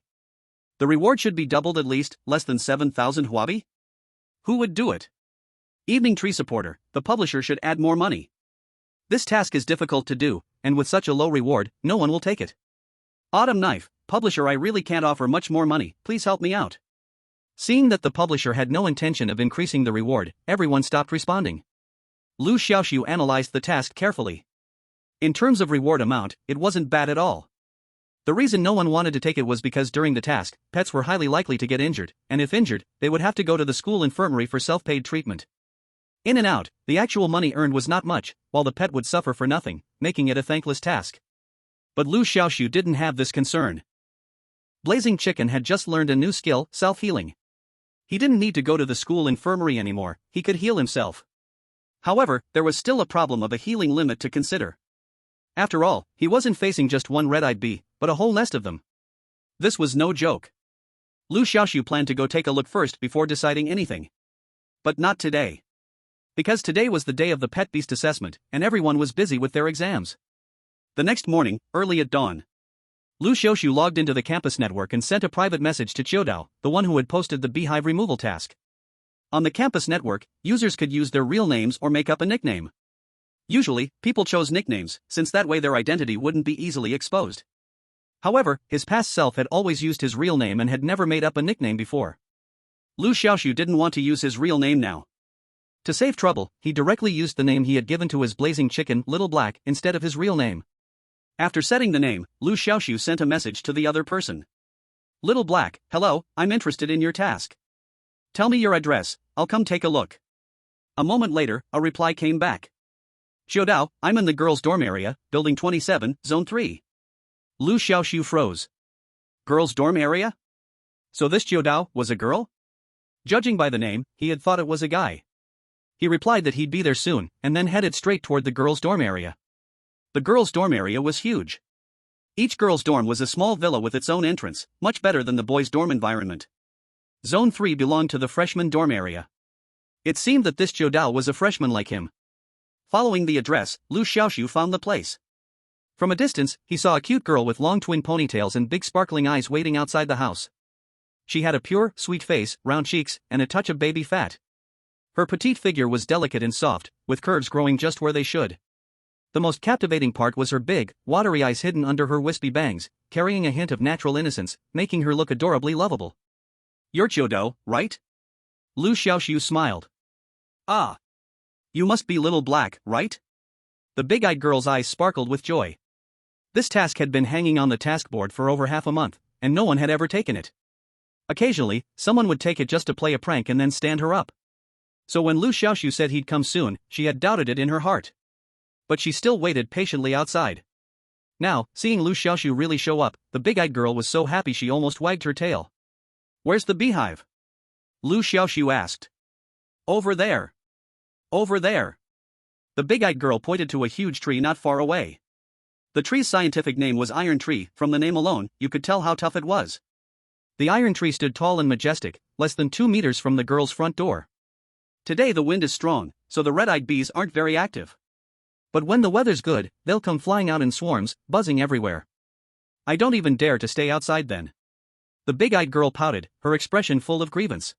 The reward should be doubled at least, less than 7,000 Huabi? Who would do it? Evening tree supporter, the publisher should add more money. This task is difficult to do, and with such a low reward, no one will take it. Autumn Knife, publisher, I really can't offer much more money, please help me out. Seeing that the publisher had no intention of increasing the reward, everyone stopped responding. Liu Xiaoxu analyzed the task carefully. In terms of reward amount, it wasn't bad at all. The reason no one wanted to take it was because during the task, pets were highly likely to get injured, and if injured, they would have to go to the school infirmary for self-paid treatment. In and out, the actual money earned was not much, while the pet would suffer for nothing, making it a thankless task. But Liu Xiaoxu didn't have this concern. Blazing Chicken had just learned a new skill, self-healing. He didn't need to go to the school infirmary anymore, he could heal himself. However, there was still a problem of a healing limit to consider. After all, he wasn't facing just one red-eyed bee, but a whole nest of them. This was no joke. Liu Xiaoxu planned to go take a look first before deciding anything. But not today. Because today was the day of the pet beast assessment, and everyone was busy with their exams. The next morning, early at dawn, Liu Xiaoxu logged into the campus network and sent a private message to Qiudao, the one who had posted the beehive removal task. On the campus network, users could use their real names or make up a nickname. Usually, people chose nicknames, since that way their identity wouldn't be easily exposed. However, his past self had always used his real name and had never made up a nickname before. Liu Xiaoxu didn't want to use his real name now. To save trouble, he directly used the name he had given to his blazing chicken, Little Black, instead of his real name. After setting the name, Liu Xiaoxu sent a message to the other person. Little Black, hello, I'm interested in your task. Tell me your address, I'll come take a look. A moment later, a reply came back. Qiudao, I'm in the girls' dorm area, building 27, zone 3. Liu Xiaoxu froze. Girls' dorm area? So this Qiudao was a girl? Judging by the name, he had thought it was a guy. He replied that he'd be there soon, and then headed straight toward the girls' dorm area. The girls' dorm area was huge. Each girls' dorm was a small villa with its own entrance, much better than the boys' dorm environment. Zone 3 belonged to the freshman dorm area. It seemed that this Qiudao was a freshman like him. Following the address, Liu Xiaoxu found the place. From a distance, he saw a cute girl with long twin ponytails and big sparkling eyes waiting outside the house. She had a pure, sweet face, round cheeks, and a touch of baby fat. Her petite figure was delicate and soft, with curves growing just where they should. The most captivating part was her big, watery eyes hidden under her wispy bangs, carrying a hint of natural innocence, making her look adorably lovable. You're Qiudao, right? Liu Xiaoxu smiled. Ah. You must be Little Black, right? The big-eyed girl's eyes sparkled with joy. This task had been hanging on the task board for over half a month, and no one had ever taken it. Occasionally, someone would take it just to play a prank and then stand her up. So when Liu Xiaoxu said he'd come soon, she had doubted it in her heart. But she still waited patiently outside. Now, seeing Liu Xiaoxu really show up, the big-eyed girl was so happy she almost wagged her tail. "Where's the beehive?" Liu Xiaoxu asked. "Over there. Over there." The big-eyed girl pointed to a huge tree not far away. The tree's scientific name was iron tree. From the name alone, you could tell how tough it was. The iron tree stood tall and majestic, less than 2 meters from the girl's front door. Today the wind is strong, so the red-eyed bees aren't very active. But when the weather's good, they'll come flying out in swarms, buzzing everywhere. I don't even dare to stay outside then. The big-eyed girl pouted, her expression full of grievance.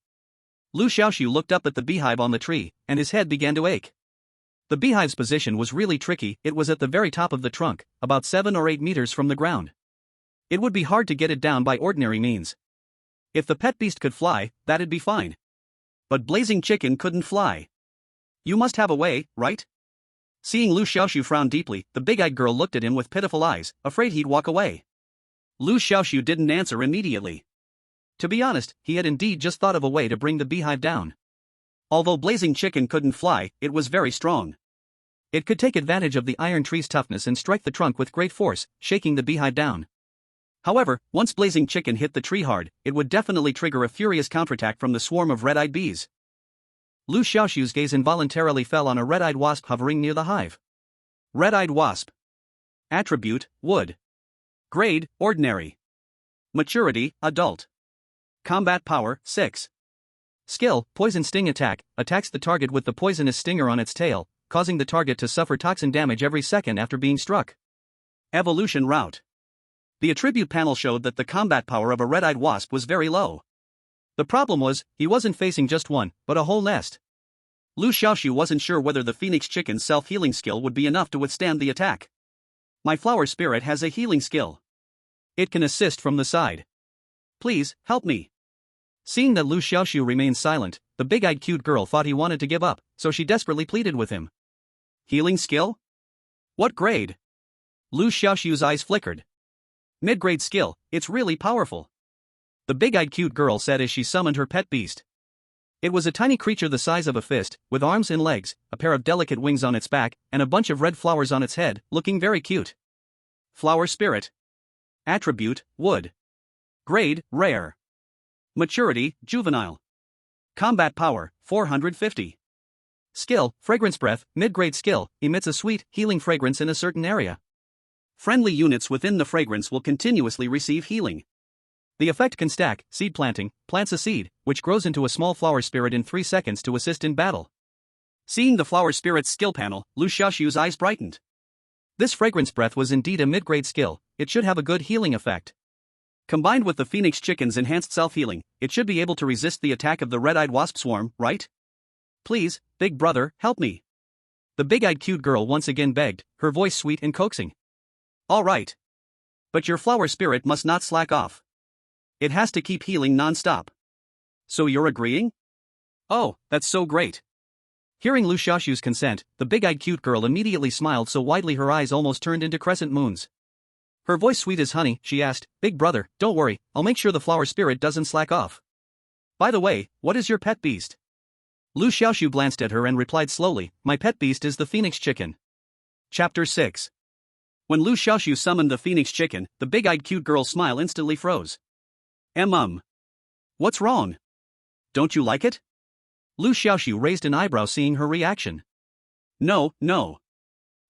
Liu Xiaoxu looked up at the beehive on the tree, and his head began to ache. The beehive's position was really tricky. It was at the very top of the trunk, about 7 or 8 meters from the ground. It would be hard to get it down by ordinary means. If the pet beast could fly, that'd be fine. But Blazing Chicken couldn't fly. You must have a way, right? Seeing Liu Xiaoxu frown deeply, the big-eyed girl looked at him with pitiful eyes, afraid he'd walk away. Liu Xiaoxu didn't answer immediately. To be honest, he had indeed just thought of a way to bring the beehive down. Although Blazing Chicken couldn't fly, it was very strong. It could take advantage of the iron tree's toughness and strike the trunk with great force, shaking the beehive down. However, once Blazing Chicken hit the tree hard, it would definitely trigger a furious counterattack from the swarm of red-eyed bees. Liu Xiaoxu's gaze involuntarily fell on a red-eyed wasp hovering near the hive. Red-eyed wasp. Attribute, wood. Grade, ordinary. Maturity, adult. Combat power, 6. Skill, poison sting attack, attacks the target with the poisonous stinger on its tail, causing the target to suffer toxin damage every second after being struck. Evolution route. The attribute panel showed that the combat power of a red-eyed wasp was very low. The problem was, he wasn't facing just one, but a whole nest. Liu Xiaoxu wasn't sure whether the Phoenix Chicken's self-healing skill would be enough to withstand the attack. My flower spirit has a healing skill. It can assist from the side. Please, help me. Seeing that Liu Xiaoxu remained silent, the big-eyed cute girl thought he wanted to give up, so she desperately pleaded with him. Healing skill? What grade? Liu Xiaoxu's eyes flickered. Mid-grade skill, it's really powerful. The big-eyed cute girl said as she summoned her pet beast. It was a tiny creature the size of a fist, with arms and legs, a pair of delicate wings on its back, and a bunch of red flowers on its head, looking very cute. Flower spirit. Attribute, wood. Grade, rare. Maturity, juvenile. Combat power, 450. Skill, fragrance breath, mid-grade skill, emits a sweet, healing fragrance in a certain area. Friendly units within the fragrance will continuously receive healing. The effect can stack. Seed planting, plants a seed, which grows into a small flower spirit in 3 seconds to assist in battle. Seeing the flower spirit's skill panel, Liu Xiaoxu's eyes brightened. This fragrance breath was indeed a mid-grade skill. It should have a good healing effect. Combined with the Phoenix Chicken's enhanced self-healing, it should be able to resist the attack of the red-eyed wasp swarm, right? Please, big brother, help me. The big-eyed cute girl once again begged, her voice sweet and coaxing. All right. But your flower spirit must not slack off. It has to keep healing non-stop. So you're agreeing? Oh, that's so great. Hearing Liu Xiaoxu's consent, the big-eyed cute girl immediately smiled so widely her eyes almost turned into crescent moons. Her voice sweet as honey, she asked, Big brother, don't worry, I'll make sure the flower spirit doesn't slack off. By the way, what is your pet beast? Liu Xiaoxu glanced at her and replied slowly, My pet beast is the Phoenix Chicken. Chapter 6. When Liu Xiaoxu summoned the Phoenix Chicken, the big-eyed cute girl's smile instantly froze. What's wrong? Don't you like it? Liu Xiaoxu raised an eyebrow seeing her reaction. No.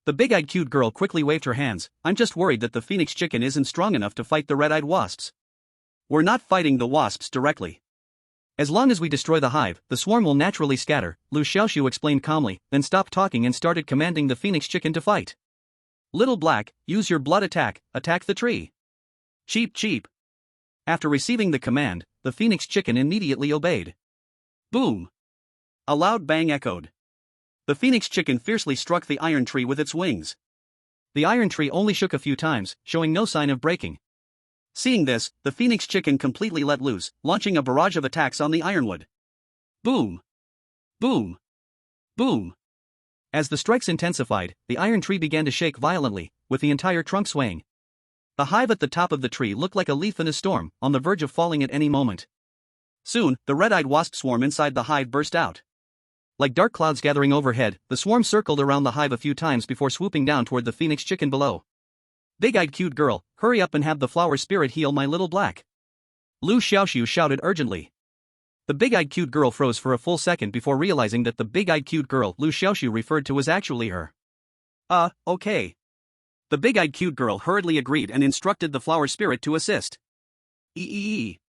The big-eyed cute girl quickly waved her hands. I'm just worried that the Phoenix Chicken isn't strong enough to fight the red-eyed wasps. We're not fighting the wasps directly. As long as we destroy the hive, the swarm will naturally scatter, Liu Xiaoxu explained calmly, then stopped talking and started commanding the Phoenix Chicken to fight. Little Black, use your blood attack the tree. Cheep. After receiving the command, the Phoenix Chicken immediately obeyed. Boom! A loud bang echoed. The Phoenix Chicken fiercely struck the iron tree with its wings. The iron tree only shook a few times, showing no sign of breaking. Seeing this, the Phoenix Chicken completely let loose, launching a barrage of attacks on the ironwood. Boom! Boom! Boom! As the strikes intensified, the iron tree began to shake violently, with the entire trunk swaying. The hive at the top of the tree looked like a leaf in a storm, on the verge of falling at any moment. Soon, the red-eyed wasp swarm inside the hive burst out. Like dark clouds gathering overhead, the swarm circled around the hive a few times before swooping down toward the phoenix chicken below. "Big-eyed cute girl, hurry up and have the flower spirit heal my little black." Liu Xiaoxu shouted urgently. The big-eyed cute girl froze for a full second before realizing that the big-eyed cute girl Liu Xiaoxu referred to was actually her. Okay. The big-eyed cute girl hurriedly agreed and instructed the flower spirit to assist. Eee.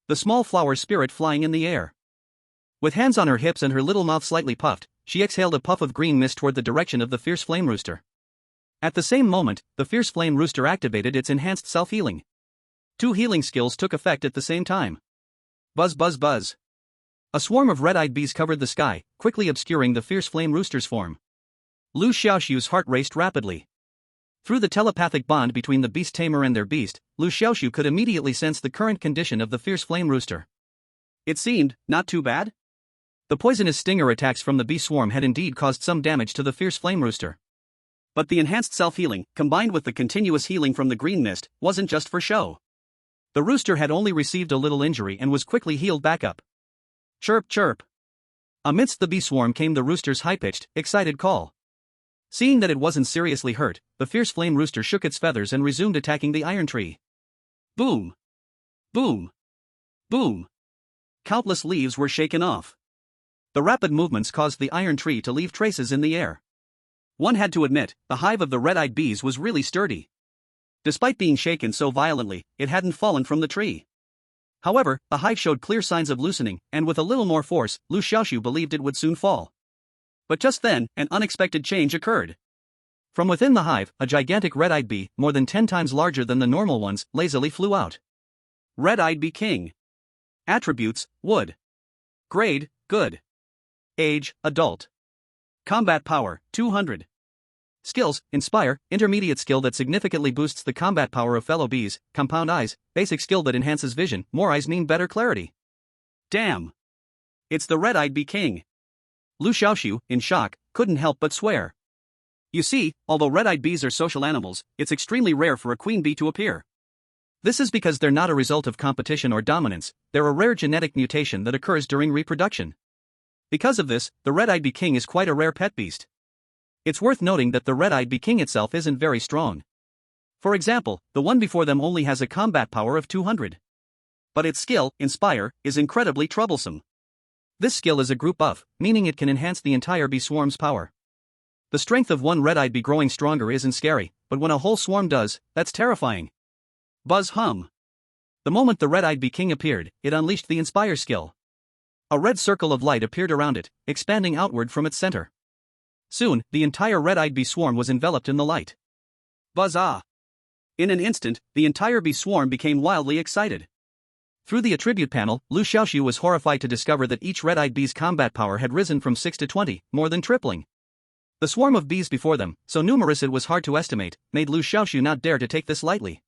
The small flower spirit flying in the air. With hands on her hips and her little mouth slightly puffed, she exhaled a puff of green mist toward the direction of the fierce flame rooster. At the same moment, the fierce flame rooster activated its enhanced self-healing. 2 healing skills took effect at the same time. Buzz buzz buzz. A swarm of red-eyed bees covered the sky, quickly obscuring the fierce flame rooster's form. Liu Xiaoxu's heart raced rapidly. Through the telepathic bond between the beast tamer and their beast, Liu Xiaoxu could immediately sense the current condition of the fierce flame rooster. It seemed not too bad. The poisonous stinger attacks from the bee swarm had indeed caused some damage to the fierce flame rooster. But the enhanced self-healing, combined with the continuous healing from the green mist, wasn't just for show. The rooster had only received a little injury and was quickly healed back up. Chirp chirp. Amidst the bee swarm came the rooster's high-pitched, excited call. Seeing that it wasn't seriously hurt, the fierce flame rooster shook its feathers and resumed attacking the iron tree. Boom! Boom! Boom! Countless leaves were shaken off. The rapid movements caused the iron tree to leave traces in the air. One had to admit, the hive of the red-eyed bees was really sturdy. Despite being shaken so violently, it hadn't fallen from the tree. However, the hive showed clear signs of loosening, and with a little more force, Liu Xiaoxu believed it would soon fall. But just then, an unexpected change occurred. From within the hive, a gigantic red-eyed bee, more than 10 times larger than the normal ones, lazily flew out. Red-eyed bee king. Attributes: wood. Grade: good. Age: adult. Combat power: 200. Skills: inspire, intermediate skill that significantly boosts the combat power of fellow bees, compound eyes, basic skill that enhances vision, more eyes mean better clarity. Damn! It's the red-eyed bee king. Liu Xiaoxu, in shock, couldn't help but swear. You see, although red-eyed bees are social animals, it's extremely rare for a queen bee to appear. This is because they're not a result of competition or dominance, they're a rare genetic mutation that occurs during reproduction. Because of this, the red-eyed bee king is quite a rare pet beast. It's worth noting that the red-eyed bee king itself isn't very strong. For example, the one before them only has a combat power of 200. But its skill, inspire, is incredibly troublesome. This skill is a group buff, meaning it can enhance the entire bee swarm's power. The strength of one red-eyed bee growing stronger isn't scary, but when a whole swarm does, that's terrifying. Buzz hum. The moment the red-eyed bee king appeared, it unleashed the inspire skill. A red circle of light appeared around it, expanding outward from its center. Soon, the entire red-eyed bee swarm was enveloped in the light. Buzz ah! In an instant, the entire bee swarm became wildly excited. Through the attribute panel, Liu Xiaoxu was horrified to discover that each red-eyed bee's combat power had risen from 6 to 20, more than tripling. The swarm of bees before them, so numerous it was hard to estimate, made Liu Xiaoxu not dare to take this lightly.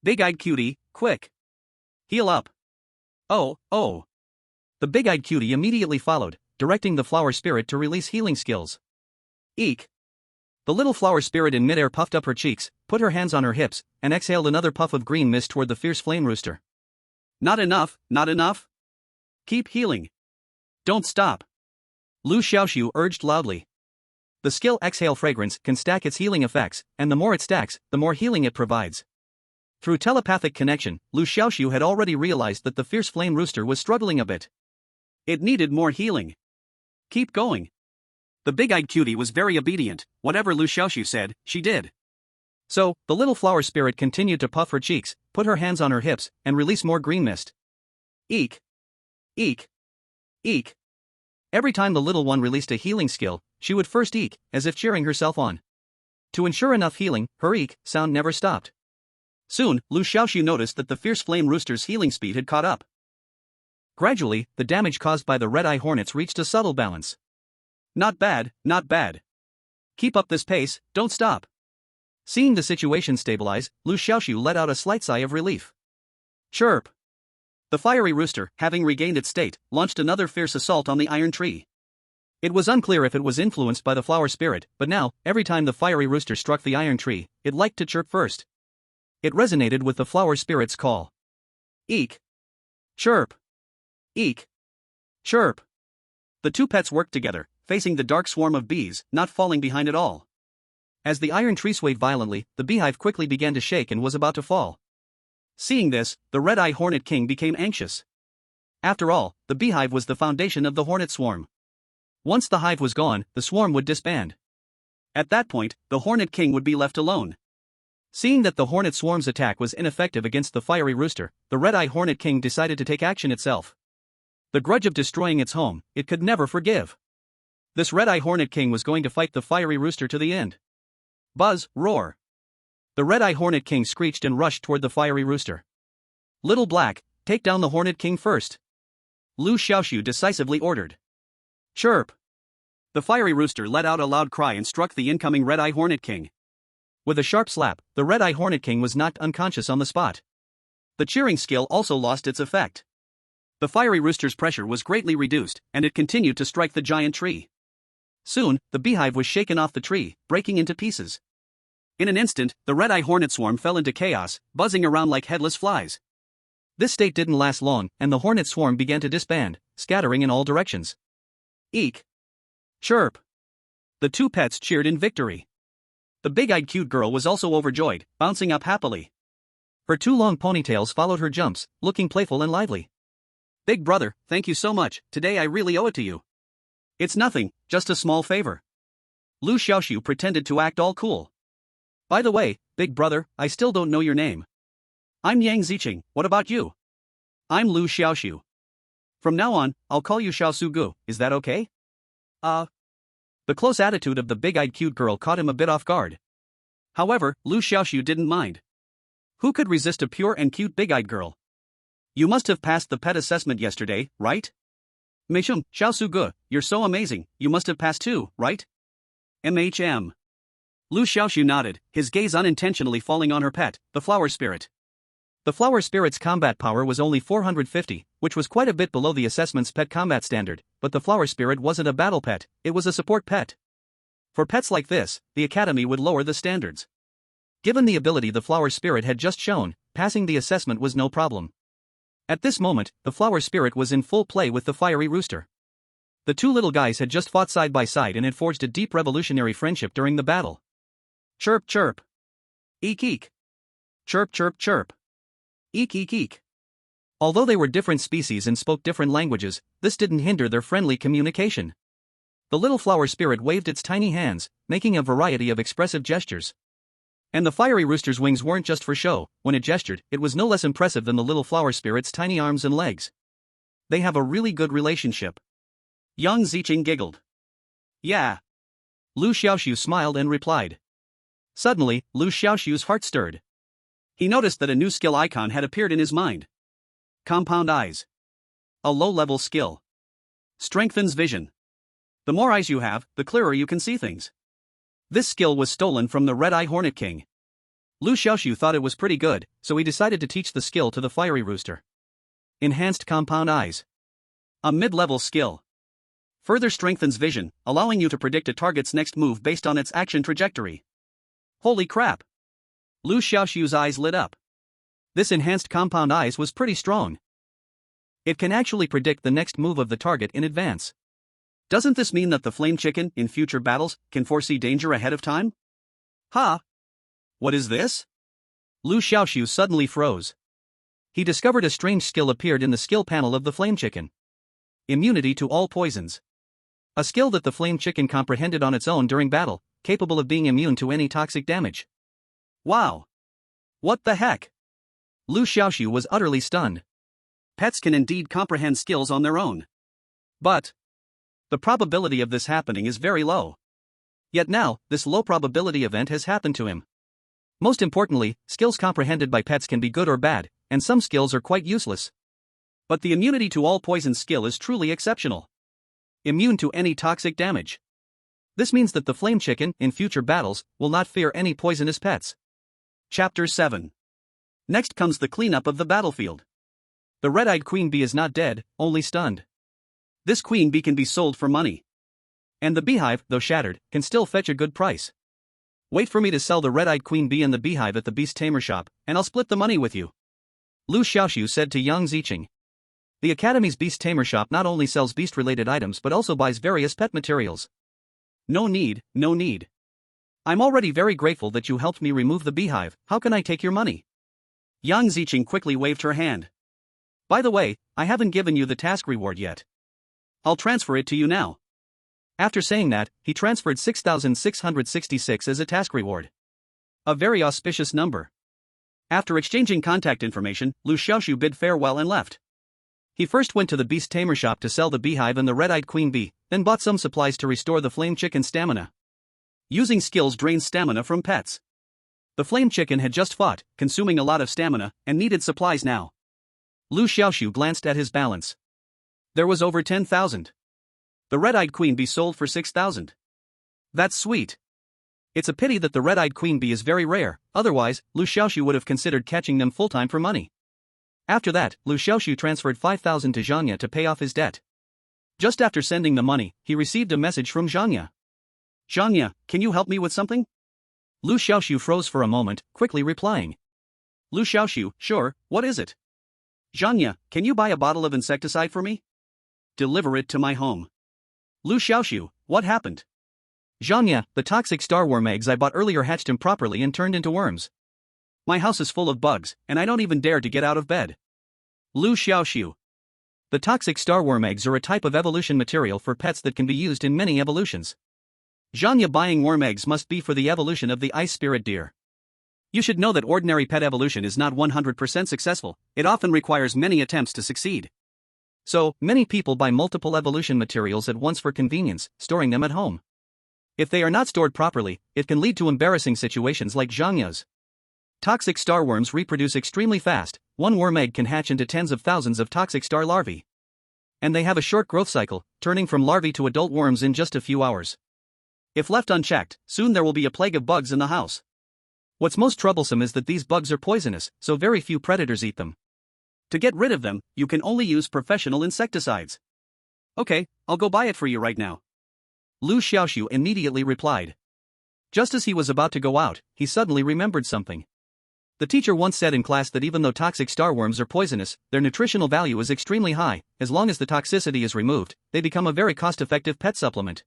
Big-eyed cutie, quick! Heal up! Oh. The big-eyed cutie immediately followed, directing the flower spirit to release healing skills. Eek! The little flower spirit in midair puffed up her cheeks, put her hands on her hips, and exhaled another puff of green mist toward the fierce flame rooster. Not enough, not enough. Keep healing. Don't stop. Liu Xiaoxu urged loudly. The skill Exhale Fragrance can stack its healing effects, and the more it stacks, the more healing it provides. Through telepathic connection, Liu Xiaoxu had already realized that the fierce flame rooster was struggling a bit. It needed more healing. Keep going. The big-eyed cutie was very obedient, whatever Liu Xiaoxu said, she did. So, the little flower spirit continued to puff her cheeks, put her hands on her hips, and release more green mist. Eek! Eek! Eek! Every time the little one released a healing skill, she would first eek, as if cheering herself on. To ensure enough healing, her eek sound never stopped. Soon, Liu Xiaoxu noticed that the fierce flame rooster's healing speed had caught up. Gradually, the damage caused by the red-eye hornets reached a subtle balance. Not bad, not bad. Keep up this pace, don't stop. Seeing the situation stabilize, Liu Xiaoxu let out a slight sigh of relief. Chirp! The fiery rooster, having regained its state, launched another fierce assault on the iron tree. It was unclear if it was influenced by the flower spirit, but now, every time the fiery rooster struck the iron tree, it liked to chirp first. It resonated with the flower spirit's call. Eek! Chirp! Eek! Chirp! The two pets worked together, facing the dark swarm of bees, not falling behind at all. As the iron tree swayed violently, the beehive quickly began to shake and was about to fall. Seeing this, the red-eye hornet king became anxious. After all, the beehive was the foundation of the hornet swarm. Once the hive was gone, the swarm would disband. At that point, the hornet king would be left alone. Seeing that the hornet swarm's attack was ineffective against the fiery rooster, the red-eye hornet king decided to take action itself. The grudge of destroying its home, it could never forgive. This red-eye hornet king was going to fight the fiery rooster to the end. Buzz, roar! The red-eye hornet king screeched and rushed toward the fiery rooster. Little Black, take down the hornet king first. Liu Xiaoxu decisively ordered. Chirp! The fiery rooster let out a loud cry and struck the incoming red-eye hornet king. With a sharp slap, the red-eye hornet king was knocked unconscious on the spot. The cheering skill also lost its effect. The fiery rooster's pressure was greatly reduced, and it continued to strike the giant tree. Soon, the beehive was shaken off the tree, breaking into pieces. In an instant, the red-eye hornet swarm fell into chaos, buzzing around like headless flies. This state didn't last long, and the hornet swarm began to disband, scattering in all directions. Eek! Chirp! The two pets cheered in victory. The big-eyed cute girl was also overjoyed, bouncing up happily. Her two long ponytails followed her jumps, looking playful and lively. Big brother, thank you so much, today I really owe it to you. It's nothing, just a small favor. Liu Xiaoxu pretended to act all cool. By the way, big brother, I still don't know your name. I'm Yang Ziqing, what about you? I'm Liu Xiaoxu. From now on, I'll call you Xiaosu Gu, is that okay? The close attitude of the big-eyed cute girl caught him a bit off guard. However, Liu Xiaoxu didn't mind. Who could resist a pure and cute big-eyed girl? You must have passed the pet assessment yesterday, right? Meishum, Xiaosu Gu, you're so amazing, you must have passed too, right? MHM. Liu Xiaoxu nodded, his gaze unintentionally falling on her pet, the flower spirit. The flower spirit's combat power was only 450, which was quite a bit below the assessment's pet combat standard, but the flower spirit wasn't a battle pet, it was a support pet. For pets like this, the academy would lower the standards. Given the ability the flower spirit had just shown, passing the assessment was no problem. At this moment, the flower spirit was in full play with the fiery rooster. The two little guys had just fought side by side and had forged a deep revolutionary friendship during the battle. Chirp chirp. Eek eek. Chirp chirp chirp. Eek eek eek. Although they were different species and spoke different languages, this didn't hinder their friendly communication. The little flower spirit waved its tiny hands, making a variety of expressive gestures. And the fiery rooster's wings weren't just for show, when it gestured, it was no less impressive than the little flower spirit's tiny arms and legs. They have a really good relationship. Yang Ziqing giggled. Yeah. Liu Xiaoxu smiled and replied. Suddenly, Liu Xiaoxu's heart stirred. He noticed that a new skill icon had appeared in his mind. Compound eyes. A low-level skill. Strengthens vision. The more eyes you have, the clearer you can see things. This skill was stolen from the red-eye hornet king. Liu Xiaoxu thought it was pretty good, so he decided to teach the skill to the fiery rooster. Enhanced compound eyes. A mid-level skill. Further strengthens vision, allowing you to predict a target's next move based on its action trajectory. Holy crap! Liu Xiaoxu's eyes lit up. This enhanced compound eyes was pretty strong. It can actually predict the next move of the target in advance. Doesn't this mean that the flame chicken, in future battles, can foresee danger ahead of time? Ha! What is this? Liu Xiaoxu suddenly froze. He discovered a strange skill appeared in the skill panel of the flame chicken. Immunity to all poisons. A skill that the flame chicken comprehended on its own during battle, capable of being immune to any toxic damage. Wow! What the heck? Liu Xiaoxu was utterly stunned. Pets can indeed comprehend skills on their own. But the probability of this happening is very low. Yet now, this low probability event has happened to him. Most importantly, skills comprehended by pets can be good or bad, and some skills are quite useless. But the immunity to all poison skill is truly exceptional. Immune to any toxic damage. This means that the flame chicken, in future battles, will not fear any poisonous pets. Chapter 7. Next comes the cleanup of the battlefield. The red-eyed queen bee is not dead, only stunned. This queen bee can be sold for money. And the beehive, though shattered, can still fetch a good price. Wait for me to sell the red-eyed queen bee and the beehive at the beast tamer shop, and I'll split the money with you. Liu Xiaoxu said to Yang Ziqing. The Academy's beast tamer shop not only sells beast-related items but also buys various pet materials. No need, no need. I'm already very grateful that you helped me remove the beehive. How can I take your money? Yang Ziqing quickly waved her hand. By the way, I haven't given you the task reward yet. I'll transfer it to you now. After saying that, he transferred 6,666 as a task reward. A very auspicious number. After exchanging contact information, Liu Xiaoxu bid farewell and left. He first went to the beast tamer shop to sell the beehive and the red-eyed queen bee, then bought some supplies to restore the flame chicken's stamina. Using skills drains stamina from pets. The flame chicken had just fought, consuming a lot of stamina, and needed supplies now. Liu Xiaoxu glanced at his balance. There was over 10,000. The red-eyed queen bee sold for 6,000. That's sweet. It's a pity that the red-eyed queen bee is very rare, otherwise, Liu Xiaoxu would have considered catching them full-time for money. After that, Liu Xiaoxu transferred 5,000 to Zhanya to pay off his debt. Just after sending the money, he received a message from Zhanya. Zhanya, can you help me with something? Liu Xiaoxu froze for a moment, quickly replying. Liu Xiaoxu, sure, what is it? Zhanya, can you buy a bottle of insecticide for me? Deliver it to my home. Liu Xiaoxu, what happened? Zhanya, the toxic starworm eggs I bought earlier hatched improperly and turned into worms. My house is full of bugs, and I don't even dare to get out of bed. Liu Xiaoxu. The toxic starworm eggs are a type of evolution material for pets that can be used in many evolutions. Zhanya buying worm eggs must be for the evolution of the ice spirit deer. You should know that ordinary pet evolution is not 100% successful, it often requires many attempts to succeed. So, many people buy multiple evolution materials at once for convenience, storing them at home. If they are not stored properly, it can lead to embarrassing situations like Zhanya's. Toxic starworms reproduce extremely fast, one worm egg can hatch into tens of thousands of toxic star larvae. And they have a short growth cycle, turning from larvae to adult worms in just a few hours. If left unchecked, soon there will be a plague of bugs in the house. What's most troublesome is that these bugs are poisonous, so very few predators eat them. To get rid of them, you can only use professional insecticides. Okay, I'll go buy it for you right now. Liu Xiaoxu immediately replied. Just as he was about to go out, he suddenly remembered something. The teacher once said in class that even though toxic starworms are poisonous, their nutritional value is extremely high. As long as the toxicity is removed, they become a very cost-effective pet supplement.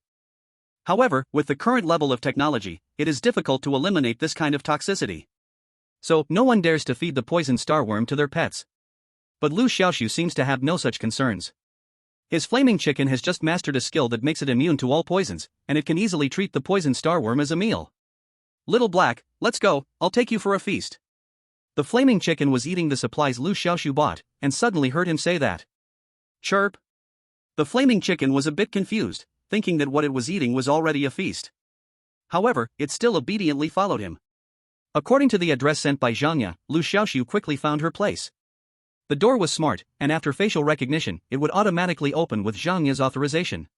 However, with the current level of technology, it is difficult to eliminate this kind of toxicity. So, no one dares to feed the poison starworm to their pets. But Liu Xiaoxu seems to have no such concerns. His flaming chicken has just mastered a skill that makes it immune to all poisons, and it can easily treat the poison starworm as a meal. Little Black, let's go, I'll take you for a feast. The flaming chicken was eating the supplies Liu Xiaoxu bought, and suddenly heard him say that. Chirp. The flaming chicken was a bit confused, thinking that what it was eating was already a feast. However, it still obediently followed him. According to the address sent by Zhanya, Liu Xiaoxu quickly found her place. The door was smart, and after facial recognition, it would automatically open with Zhanya's authorization.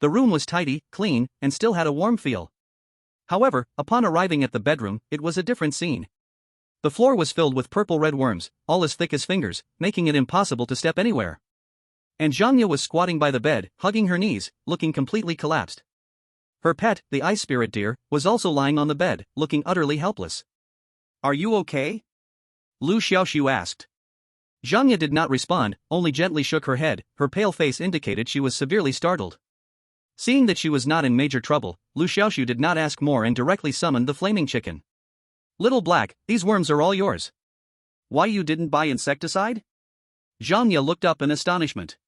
The room was tidy, clean, and still had a warm feel. However, upon arriving at the bedroom, it was a different scene. The floor was filled with purple-red worms, all as thick as fingers, making it impossible to step anywhere. And Zhanya was squatting by the bed, hugging her knees, looking completely collapsed. Her pet, the ice spirit deer, was also lying on the bed, looking utterly helpless. Are you okay? Liu Xiaoxu asked. Zhanya did not respond, only gently shook her head. Her pale face indicated she was severely startled. Seeing that she was not in major trouble, Liu Xiaoxu did not ask more and directly summoned the flaming chicken. Little Black, these worms are all yours. Why you didn't buy insecticide? Zhanya looked up in astonishment.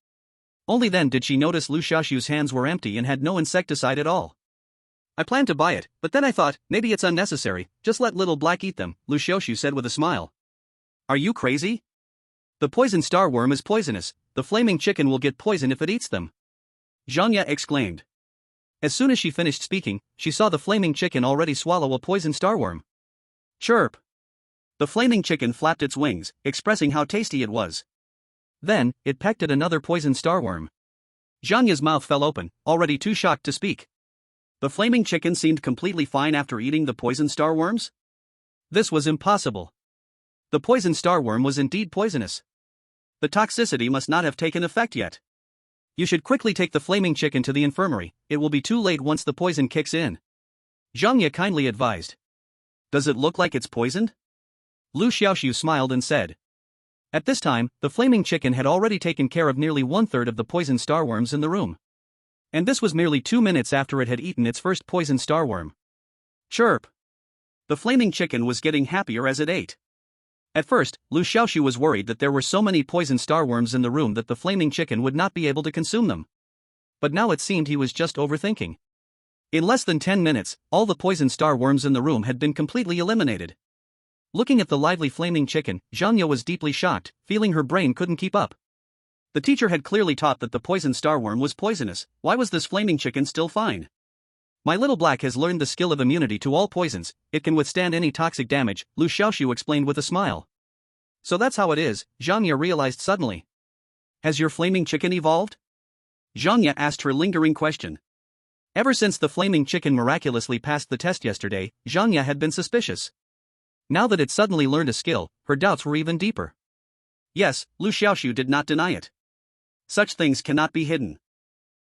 Only then did she notice Liu Xiaoxu's hands were empty and had no insecticide at all. I planned to buy it, but then I thought, maybe it's unnecessary, just let Little Black eat them, Liu Xiaoxu said with a smile. Are you crazy? The poison starworm is poisonous, the flaming chicken will get poison if it eats them. Zhanya exclaimed. As soon as she finished speaking, she saw the flaming chicken already swallow a poison starworm. Chirp. The flaming chicken flapped its wings, expressing how tasty it was. Then, it pecked at another poison starworm. Zhanya's mouth fell open, already too shocked to speak. The flaming chicken seemed completely fine after eating the poison starworms? This was impossible. The poison starworm was indeed poisonous. The toxicity must not have taken effect yet. You should quickly take the flaming chicken to the infirmary, it will be too late once the poison kicks in. Zhang Ye kindly advised. Does it look like it's poisoned? Liu Xiaoxu smiled and said. At this time, the flaming chicken had already taken care of nearly 1/3 of the poisoned starworms in the room. And this was merely 2 minutes after it had eaten its first poisoned starworm. Chirp! The flaming chicken was getting happier as it ate. At first, Liu Xiaoxu was worried that there were so many poisoned starworms in the room that the flaming chicken would not be able to consume them. But now it seemed he was just overthinking. In less than 10 minutes, all the poisoned starworms in the room had been completely eliminated. Looking at the lively flaming chicken, Zhang Ye was deeply shocked, feeling her brain couldn't keep up. The teacher had clearly taught that the poisoned starworm was poisonous, why was this flaming chicken still fine? My little black has learned the skill of immunity to all poisons, it can withstand any toxic damage, Liu Xiaoxu explained with a smile. So that's how it is, Zhang Ye realized suddenly. Has your flaming chicken evolved? Zhang Ye asked her lingering question. Ever since the flaming chicken miraculously passed the test yesterday, Zhang Ye had been suspicious. Now that it suddenly learned a skill, her doubts were even deeper. Yes, Liu Xiaoxu did not deny it. Such things cannot be hidden.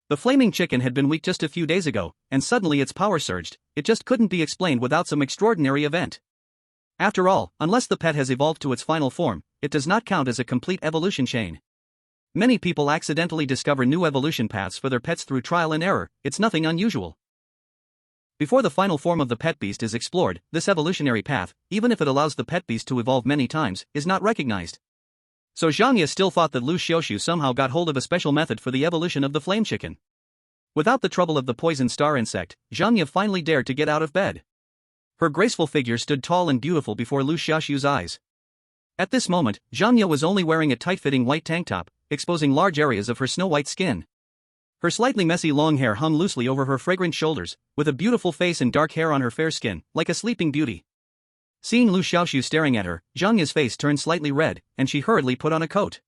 The flaming chicken had been weak just a few days ago, and suddenly its power surged, it just couldn't be explained without some extraordinary event. After all, unless the pet has evolved to its final form, it does not count as a complete evolution chain. Many people accidentally discover new evolution paths for their pets through trial and error, it's nothing unusual. Before the final form of the pet beast is explored, this evolutionary path, even if it allows the pet beast to evolve many times, is not recognized. So Zhang Ye still thought that Liu Xiaoxu somehow got hold of a special method for the evolution of the flame chicken. Without the trouble of the poisoned star insect, Zhang Ye finally dared to get out of bed. Her graceful figure stood tall and beautiful before Liu Xiaoxu's eyes. At this moment, Zhang Ye was only wearing a tight-fitting white tank top, exposing large areas of her snow-white skin. Her slightly messy long hair hung loosely over her fragrant shoulders, with a beautiful face and dark hair on her fair skin, like a sleeping beauty. Seeing Liu Xiaoxu staring at her, Zhang Ye's face turned slightly red, and she hurriedly put on a coat.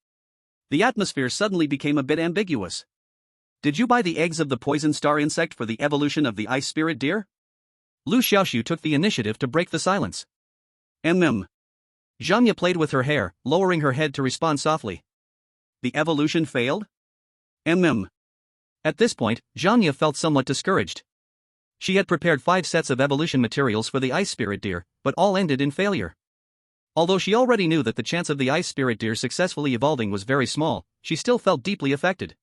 The atmosphere suddenly became a bit ambiguous. Did you buy the eggs of the poison star insect for the evolution of the ice spirit deer? Liu Xiaoxu took the initiative to break the silence. Zhang Ye played with her hair, lowering her head to respond softly. The evolution failed? At this point, Zhang Ye felt somewhat discouraged. She had prepared 5 sets of evolution materials for the ice spirit deer, but all ended in failure. Although she already knew that the chance of the ice spirit deer successfully evolving was very small, she still felt deeply affected.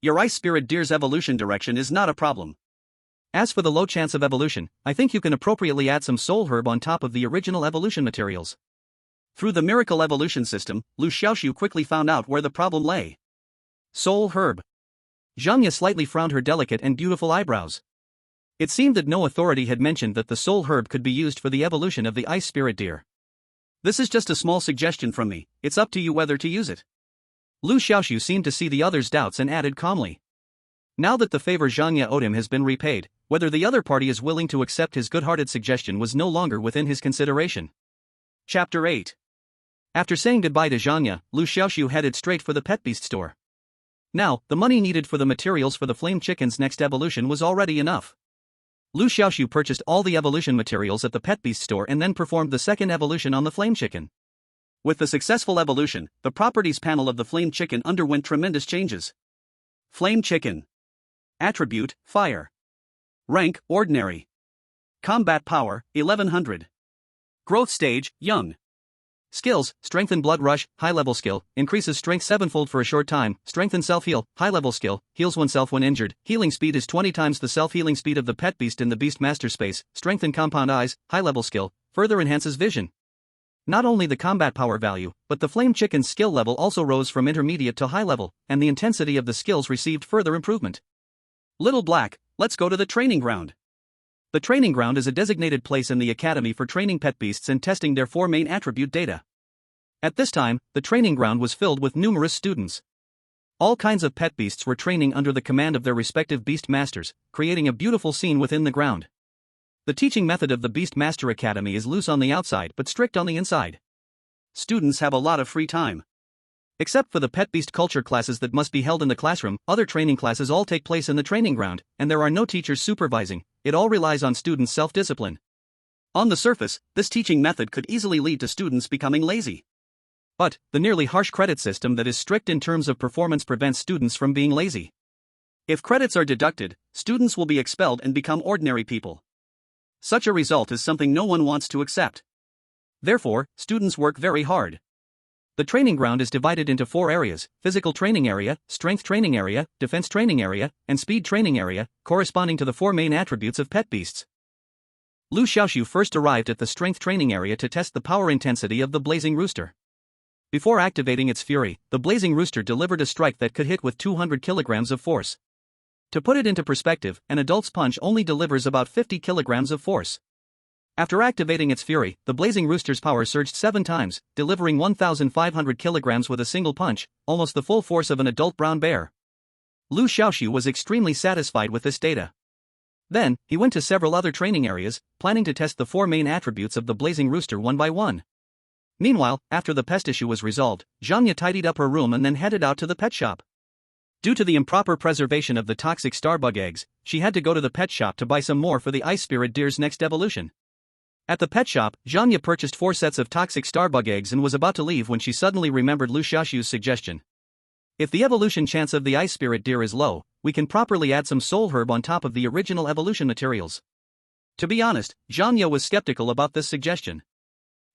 Your ice spirit deer's evolution direction is not a problem. As for the low chance of evolution, I think you can appropriately add some soul herb on top of the original evolution materials. Through the miracle evolution system, Liu Xiaoxu quickly found out where the problem lay. Soul herb. Zhang Ye slightly frowned her delicate and beautiful eyebrows. It seemed that no authority had mentioned that the soul herb could be used for the evolution of the ice spirit deer. This is just a small suggestion from me, it's up to you whether to use it. Liu Xiaoxu seemed to see the other's doubts and added calmly. Now that the favor Zhang Ye owed him has been repaid, whether the other party is willing to accept his good-hearted suggestion was no longer within his consideration. Chapter 8. After saying goodbye to Zhang Ye, Liu Xiaoxu headed straight for the pet beast store. Now, the money needed for the materials for the flame chicken's next evolution was already enough. Liu Xiaoxu purchased all the evolution materials at the pet beast store and then performed the second evolution on the flame chicken. With the successful evolution, the properties panel of the flame chicken underwent tremendous changes. Flame chicken. Attribute, fire. Rank, ordinary. Combat power, 1100. Growth stage, young. Skills, Strength and Blood Rush, high-level skill, increases strength 7-fold for a short time, Strength and Self-Heal, high-level skill, heals oneself when injured, healing speed is 20 times the self-healing speed of the pet beast in the Beast Master space, Strength and Compound Eyes, high-level skill, further enhances vision. Not only the combat power value, but the flame chicken's skill level also rose from intermediate to high level, and the intensity of the skills received further improvement. Little Black, let's go to the training ground. The training ground is a designated place in the academy for training pet beasts and testing their 4 main attribute data. At this time, the training ground was filled with numerous students. All kinds of pet beasts were training under the command of their respective beast masters, creating a beautiful scene within the ground. The teaching method of the Beast Master Academy is loose on the outside but strict on the inside. Students have a lot of free time. Except for the pet beast culture classes that must be held in the classroom, other training classes all take place in the training ground, and there are no teachers supervising, it all relies on students' self-discipline. On the surface, this teaching method could easily lead to students becoming lazy. But, the nearly harsh credit system that is strict in terms of performance prevents students from being lazy. If credits are deducted, students will be expelled and become ordinary people. Such a result is something no one wants to accept. Therefore, students work very hard. The training ground is divided into 4 areas: physical training area, strength training area, defense training area, and speed training area, corresponding to the 4 main attributes of pet beasts. Liu Xiaoxu first arrived at the strength training area to test the power intensity of the blazing rooster. Before activating its fury, the blazing rooster delivered a strike that could hit with 200 kilograms of force. To put it into perspective, an adult's punch only delivers about 50 kilograms of force. After activating its fury, the blazing rooster's power surged 7 times, delivering 1,500 kilograms with a single punch, almost the full force of an adult brown bear. Liu Xiaoxu was extremely satisfied with this data. Then, he went to several other training areas, planning to test the 4 main attributes of the blazing rooster one by one. Meanwhile, after the pest issue was resolved, Zhanya tidied up her room and then headed out to the pet shop. Due to the improper preservation of the toxic starbug eggs, she had to go to the pet shop to buy some more for the ice spirit deer's next evolution. At the pet shop, Zhanya purchased 4 sets of toxic starbug eggs and was about to leave when she suddenly remembered Liu Xiaoxu's suggestion. If the evolution chance of the ice spirit deer is low, we can properly add some soul herb on top of the original evolution materials. To be honest, Zhanya was skeptical about this suggestion.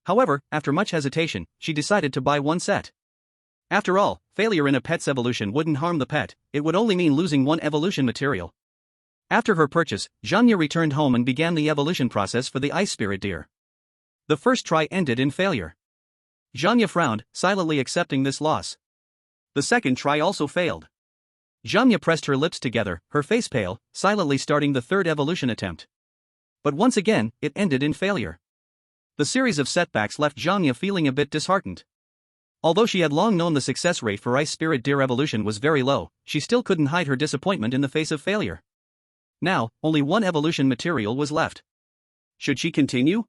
However, after much hesitation, she decided to buy 1 set. After all, failure in a pet's evolution wouldn't harm the pet, it would only mean losing 1 evolution material. After her purchase, Zhanya returned home and began the evolution process for the ice spirit deer. The first try ended in failure. Zhanya frowned, silently accepting this loss. The second try also failed. Zhanya pressed her lips together, her face pale, silently starting the 3rd evolution attempt. But once again, it ended in failure. The series of setbacks left Zhanya feeling a bit disheartened. Although she had long known the success rate for ice spirit deer evolution was very low, she still couldn't hide her disappointment in the face of failure. Now, only 1 evolution material was left. Should she continue?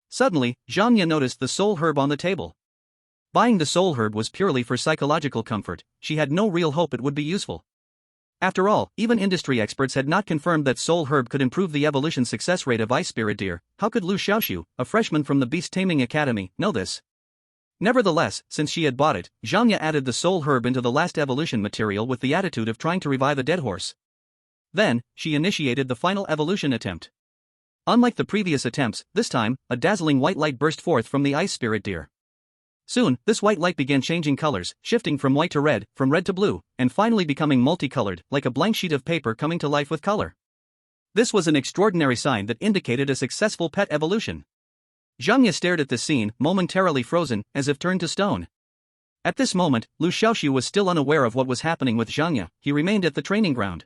Suddenly, Zhanya noticed the soul herb on the table. Buying the soul herb was purely for psychological comfort, she had no real hope it would be useful. After all, even industry experts had not confirmed that soul herb could improve the evolution success rate of ice spirit deer. How could Liu Xiaoxu, a freshman from the Beast Taming Academy, know this? Nevertheless, since she had bought it, Zhanya added the soul herb into the last evolution material with the attitude of trying to revive a dead horse. Then, she initiated the final evolution attempt. Unlike the previous attempts, this time, a dazzling white light burst forth from the ice spirit deer. Soon, this white light began changing colors, shifting from white to red, from red to blue, and finally becoming multicolored, like a blank sheet of paper coming to life with color. This was an extraordinary sign that indicated a successful pet evolution. Zhanya stared at this scene, momentarily frozen, as if turned to stone. At this moment, Liu Xiaoxu was still unaware of what was happening with Zhanya. He remained at the training ground.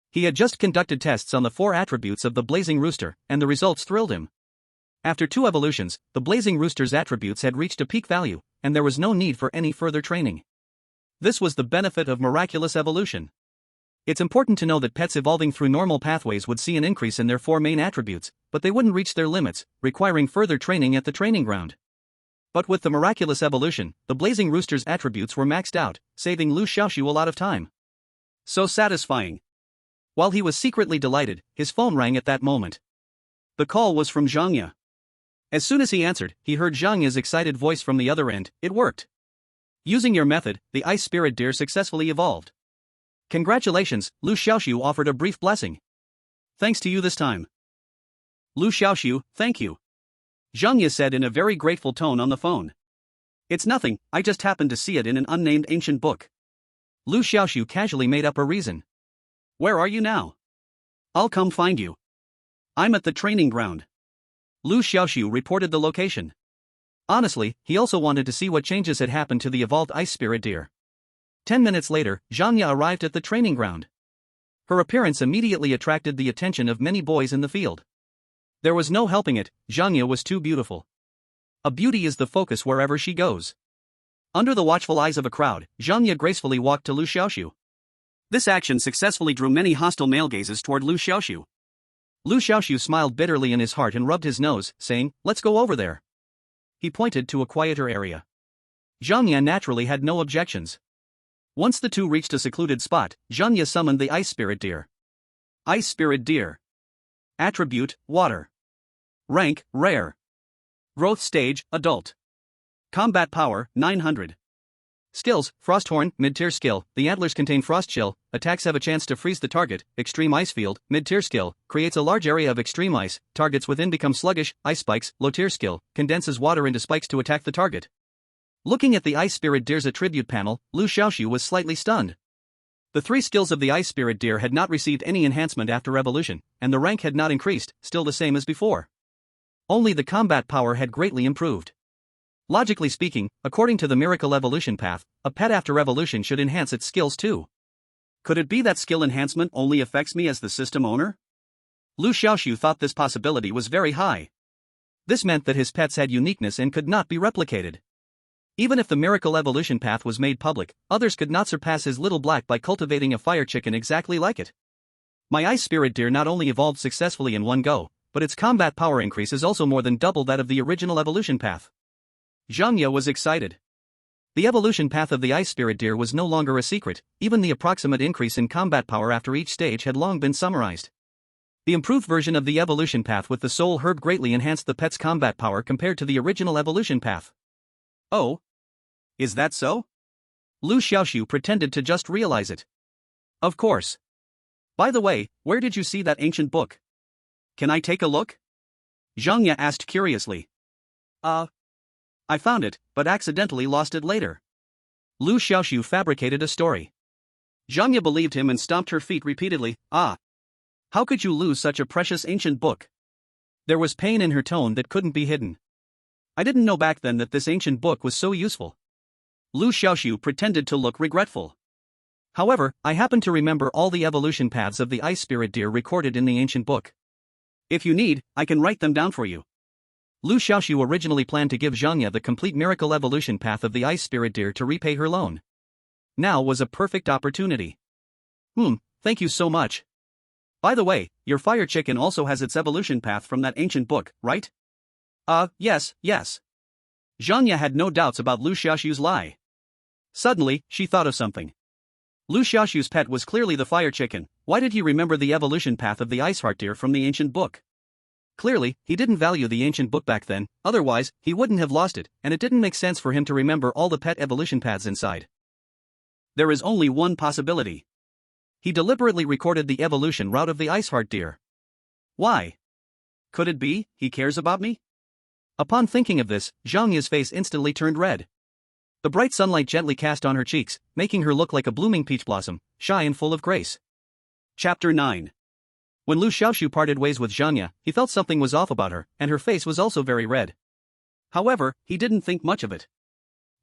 He had just conducted tests on the 4 attributes of the blazing rooster, and the results thrilled him. After 2 evolutions, the blazing rooster's attributes had reached a peak value, and there was no need for any further training. This was the benefit of miraculous evolution. It's important to know that pets evolving through normal pathways would see an increase in their 4 main attributes, but they wouldn't reach their limits, requiring further training at the training ground. But with the miraculous evolution, the blazing rooster's attributes were maxed out, saving Liu Xiaoxu a lot of time. So satisfying. While he was secretly delighted, his phone rang at that moment. The call was from Zhanya. As soon as he answered, he heard Zhanya's excited voice from the other end. It worked. Using your method, the ice spirit deer successfully evolved. Congratulations, Liu Xiaoxu offered a brief blessing. Thanks to you this time. Liu Xiaoxu, thank you. Zhanya said in a very grateful tone on the phone. It's nothing, I just happened to see it in an unnamed ancient book. Liu Xiaoxu casually made up a reason. Where are you now? I'll come find you. I'm at the training ground. Liu Xiaoxu reported the location. Honestly, he also wanted to see what changes had happened to the evolved ice spirit deer. 10 minutes later, Zhanya arrived at the training ground. Her appearance immediately attracted the attention of many boys in the field. There was no helping it, Zhanya was too beautiful. A beauty is the focus wherever she goes. Under the watchful eyes of a crowd, Zhanya gracefully walked to Liu Xiaoxu. This action successfully drew many hostile male gazes toward Liu Xiaoxu. Liu Xiaoxu smiled bitterly in his heart and rubbed his nose, saying, "Let's go over there." He pointed to a quieter area. Zhanya naturally had no objections. Once the two reached a secluded spot, Zhanya summoned the ice spirit deer. Ice spirit deer. Attribute, water. Rank, rare. Growth stage, adult. Combat power, 900. Skills, Frosthorn, mid-tier skill, the antlers contain frost chill, attacks have a chance to freeze the target, extreme ice field, mid-tier skill, creates a large area of extreme ice, targets within become sluggish, ice spikes, low-tier skill, condenses water into spikes to attack the target. Looking at the Ice Spirit Deer's attribute panel, Liu Xiaoxu was slightly stunned. The 3 skills of the Ice Spirit Deer had not received any enhancement after evolution, and the rank had not increased, still the same as before. Only the combat power had greatly improved. Logically speaking, according to the miracle evolution path, a pet after evolution should enhance its skills too. Could it be that skill enhancement only affects me as the system owner? Liu Xiaoxu thought this possibility was very high. This meant that his pets had uniqueness and could not be replicated. Even if the miracle evolution path was made public, others could not surpass his little black by cultivating a fire chicken exactly like it. My Ice Spirit Deer not only evolved successfully in one go, but its combat power increase is also more than double that of the original evolution path. Zhang Ye was excited. The evolution path of the Ice Spirit Deer was no longer a secret, even the approximate increase in combat power after each stage had long been summarized. The improved version of the evolution path with the soul herb greatly enhanced the pet's combat power compared to the original evolution path. Oh? Is that so? Liu Xiaoxu pretended to just realize it. Of course. By the way, where did you see that ancient book? Can I take a look? Zhang Ye asked curiously. I found it, but accidentally lost it later. Liu Xiaoxu fabricated a story. Zhang Ye believed him and stomped her feet repeatedly. How could you lose such a precious ancient book? There was pain in her tone that couldn't be hidden. I didn't know back then that this ancient book was so useful. Liu Xiaoxu pretended to look regretful. However, I happen to remember all the evolution paths of the Ice Spirit Deer recorded in the ancient book. If you need, I can write them down for you. Liu Xiaoxu originally planned to give Zhang Ye the complete miracle evolution path of the Ice Spirit Deer to repay her loan. Now was a perfect opportunity. Thank you so much. By the way, your fire chicken also has its evolution path from that ancient book, right? Yes. Zhang Ye had no doubts about Liu Xiaoxu's lie. Suddenly, she thought of something. Liu Xiaoxu's pet was clearly the fire chicken. Why did he remember the evolution path of the Ice Heart Deer from the ancient book? Clearly, he didn't value the ancient book back then, otherwise, he wouldn't have lost it, and it didn't make sense for him to remember all the pet evolution paths inside. There is only one possibility. He deliberately recorded the evolution route of the Ice Heart Deer. Why? Could it be, he cares about me? Upon thinking of this, Zhang Ye's face instantly turned red. The bright sunlight gently cast on her cheeks, making her look like a blooming peach blossom, shy and full of grace. Chapter 9. When Liu Xiaoxu parted ways with Zhang Ye, he felt something was off about her, and her face was also very red. However, he didn't think much of it.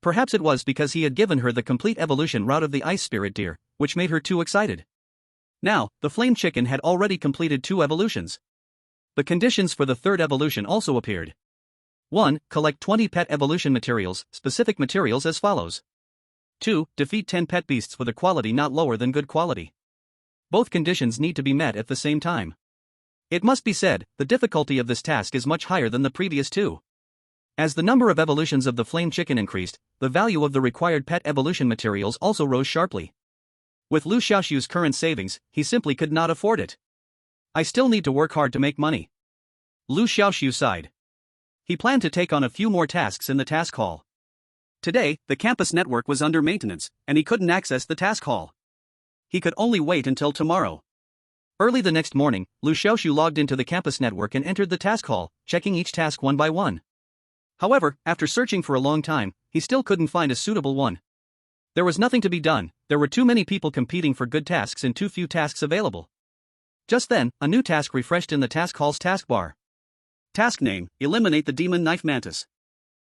Perhaps it was because he had given her the complete evolution route of the Ice Spirit Deer, which made her too excited. Now, the Flame Chicken had already completed 2 evolutions. The conditions for the 3rd evolution also appeared. 1. Collect 20 pet evolution materials, specific materials as follows. 2. Defeat 10 pet beasts with a quality not lower than good quality. Both conditions need to be met at the same time. It must be said, the difficulty of this task is much higher than the previous 2. As the number of evolutions of the Flame Chicken increased, the value of the required pet evolution materials also rose sharply. With Liu Xiaoxu's current savings, he simply could not afford it. I still need to work hard to make money. Liu Xiaoxu sighed. He planned to take on a few more tasks in the task hall. Today, the campus network was under maintenance, and he couldn't access the task hall. He could only wait until tomorrow. Early the next morning, Liu Xiaoxu logged into the campus network and entered the task hall, checking each task one by one. However, after searching for a long time, he still couldn't find a suitable one. There was nothing to be done, there were too many people competing for good tasks and too few tasks available. Just then, a new task refreshed in the task hall's taskbar. Task name, eliminate the demon knife mantis.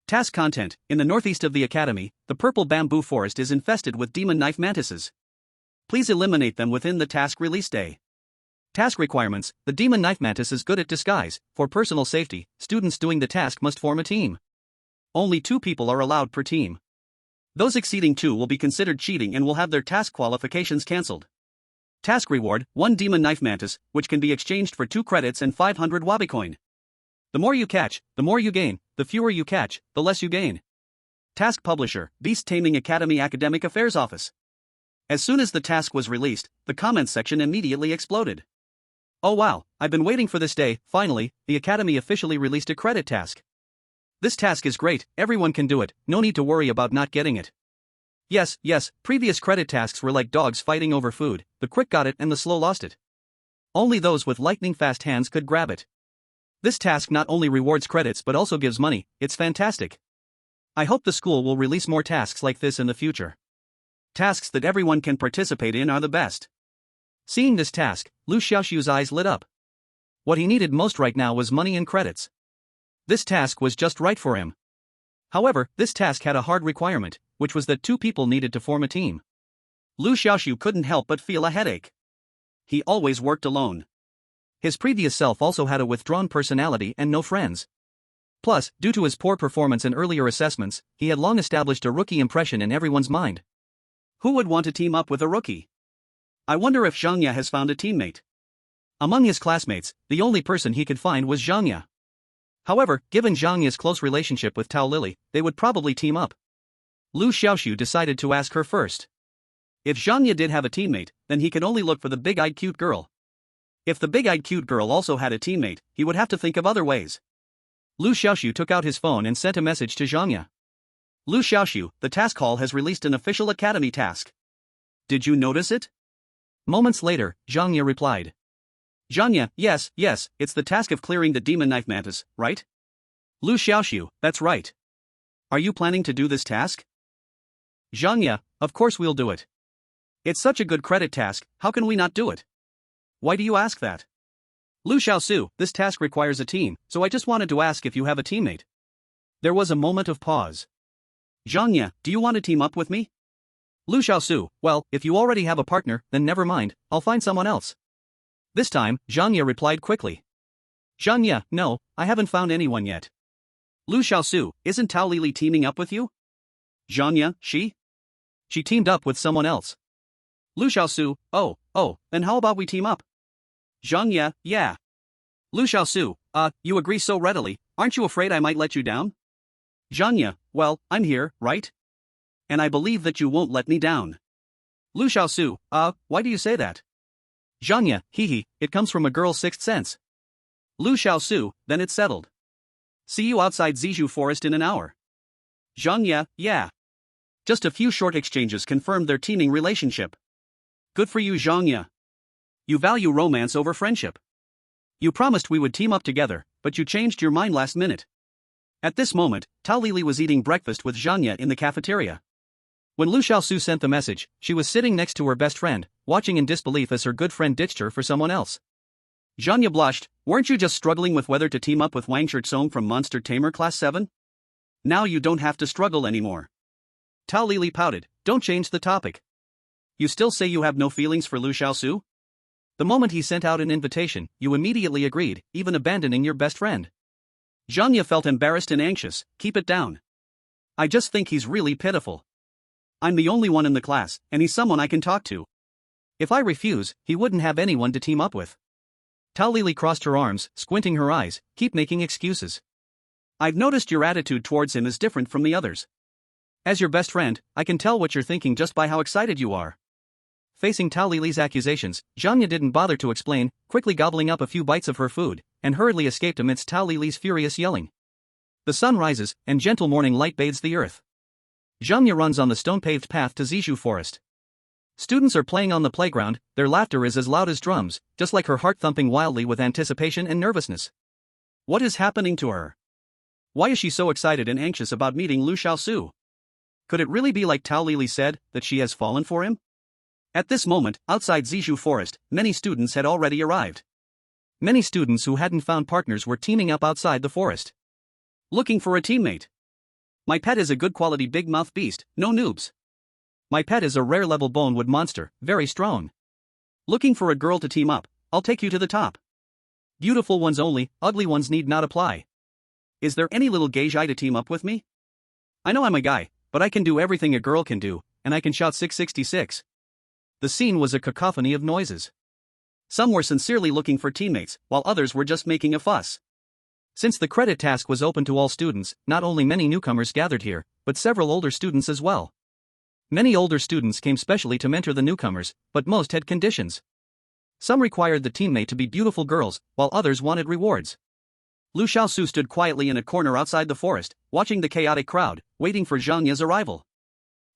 Task content, in the northeast of the academy, the purple bamboo forest is infested with demon knife mantises. Please eliminate them within the task release day. Task requirements, the demon knife mantis is good at disguise. For personal safety, students doing the task must form a team. Only 2 people are allowed per team. Those exceeding 2 will be considered cheating and will have their task qualifications cancelled. Task reward, 1 demon knife mantis, which can be exchanged for 2 credits and 500 wabi coin. The more you catch, the more you gain, the fewer you catch, the less you gain. Task publisher, Beast Taming Academy Academic Affairs Office. As soon as the task was released, the comments section immediately exploded. Oh wow, I've been waiting for this day. Finally, the academy officially released a credit task. This task is great, everyone can do it, no need to worry about not getting it. Yes, previous credit tasks were like dogs fighting over food, the quick got it and the slow lost it. Only those with lightning-fast hands could grab it. This task not only rewards credits but also gives money, it's fantastic. I hope the school will release more tasks like this in the future. Tasks that everyone can participate in are the best. Seeing this task, Liu Xiaoxu's eyes lit up. What he needed most right now was money and credits. This task was just right for him. However, this task had a hard requirement, which was that 2 people needed to form a team. Liu Xiaoxu couldn't help but feel a headache. He always worked alone. His previous self also had a withdrawn personality and no friends. Plus, due to his poor performance in earlier assessments, he had long established a rookie impression in everyone's mind. Who would want to team up with a rookie? I wonder if Zhang Ye has found a teammate. Among his classmates, the only person he could find was Zhang Ye. However, given Zhang Ye's close relationship with Tao Lily, they would probably team up. Liu Xiaoxu decided to ask her first. If Zhang Ye did have a teammate, then he could only look for the big-eyed cute girl. If the big-eyed cute girl also had a teammate, he would have to think of other ways. Liu Xiaoxu took out his phone and sent a message to Zhang Ye. Liu Xiaoxu, the task hall has released an official academy task. Did you notice it? Moments later, Zhang Ye replied. Zhang Ye, yes, it's the task of clearing the demon knife mantis, right? Liu Xiaoxu, that's right. Are you planning to do this task? Zhang Ye, of course we'll do it. It's such a good credit task, how can we not do it? Why do you ask that? Liu Xiaoxu, this task requires a team, so I just wanted to ask if you have a teammate. There was a moment of pause. Zhang Ye, do you want to team up with me? Liu Xiaoxu, well, if you already have a partner, then never mind, I'll find someone else. This time, Zhang Ye replied quickly. Zhang Ye, no, I haven't found anyone yet. Liu Xiaoxu, isn't Tao Lili teaming up with you? Zhang Ye, she? She teamed up with someone else. Liu Xiaoxu, oh, then how about we team up? Zhang Ye, yeah. Liu Xiaoxu, you agree so readily, aren't you afraid I might let you down? Zhang Ye, well, I'm here, right? And I believe that you won't let me down. Liu Xiaoxu, why do you say that? Zhang Ye, hee, it comes from a girl's sixth sense. Liu Xiaoxu, then it's settled. See you outside Zizhu Forest in an hour. Zhang Ye, yeah. Just a few short exchanges confirmed their teaming relationship. Good for you, Zhang Ye. You value romance over friendship. You promised we would team up together, but you changed your mind last minute. At this moment, Tao Lili was eating breakfast with Zhang Ye in the cafeteria. When Liu Xiaoxu sent the message, she was sitting next to her best friend, watching in disbelief as her good friend ditched her for someone else. Zhang Ye blushed. Weren't you just struggling with whether to team up with Wang Song from Monster Tamer Class 7? Now you don't have to struggle anymore. Tao Lili pouted. Don't change the topic. You still say you have no feelings for Liu Xiaoxu? The moment he sent out an invitation, you immediately agreed, even abandoning your best friend. Zhang Ye felt embarrassed and anxious. Keep it down. I just think he's really pitiful. I'm the only one in the class, and he's someone I can talk to. If I refuse, he wouldn't have anyone to team up with. Tao Lili crossed her arms, squinting her eyes. Keep making excuses. I've noticed your attitude towards him is different from the others. As your best friend, I can tell what you're thinking just by how excited you are. Facing Tao Lili's accusations, Zhang Ye didn't bother to explain, quickly gobbling up a few bites of her food, and hurriedly escaped amidst Tao Lili's furious yelling. The sun rises, and gentle morning light bathes the earth. Zhang Ye runs on the stone-paved path to Zizhu Forest. Students are playing on the playground, their laughter is as loud as drums, just like her heart thumping wildly with anticipation and nervousness. What is happening to her? Why is she so excited and anxious about meeting Liu Xiaoxu? Could it really be like Tao Lili said, that she has fallen for him? At this moment, outside Zizhu Forest, many students had already arrived. Many students who hadn't found partners were teaming up outside the forest. Looking for a teammate. My pet is a good quality big mouth beast, no noobs. My pet is a rare level bonewood monster, very strong. Looking for a girl to team up, I'll take you to the top. Beautiful ones only, ugly ones need not apply. Is there any little gay guy to team up with me? I know I'm a guy, but I can do everything a girl can do, and I can shout 666. The scene was a cacophony of noises. Some were sincerely looking for teammates, while others were just making a fuss. Since the credit task was open to all students, not only many newcomers gathered here, but several older students as well. Many older students came specially to mentor the newcomers, but most had conditions. Some required the teammate to be beautiful girls, while others wanted rewards. Liu Xiaoxu stood quietly in a corner outside the forest, watching the chaotic crowd, waiting for Zhang Ye's arrival.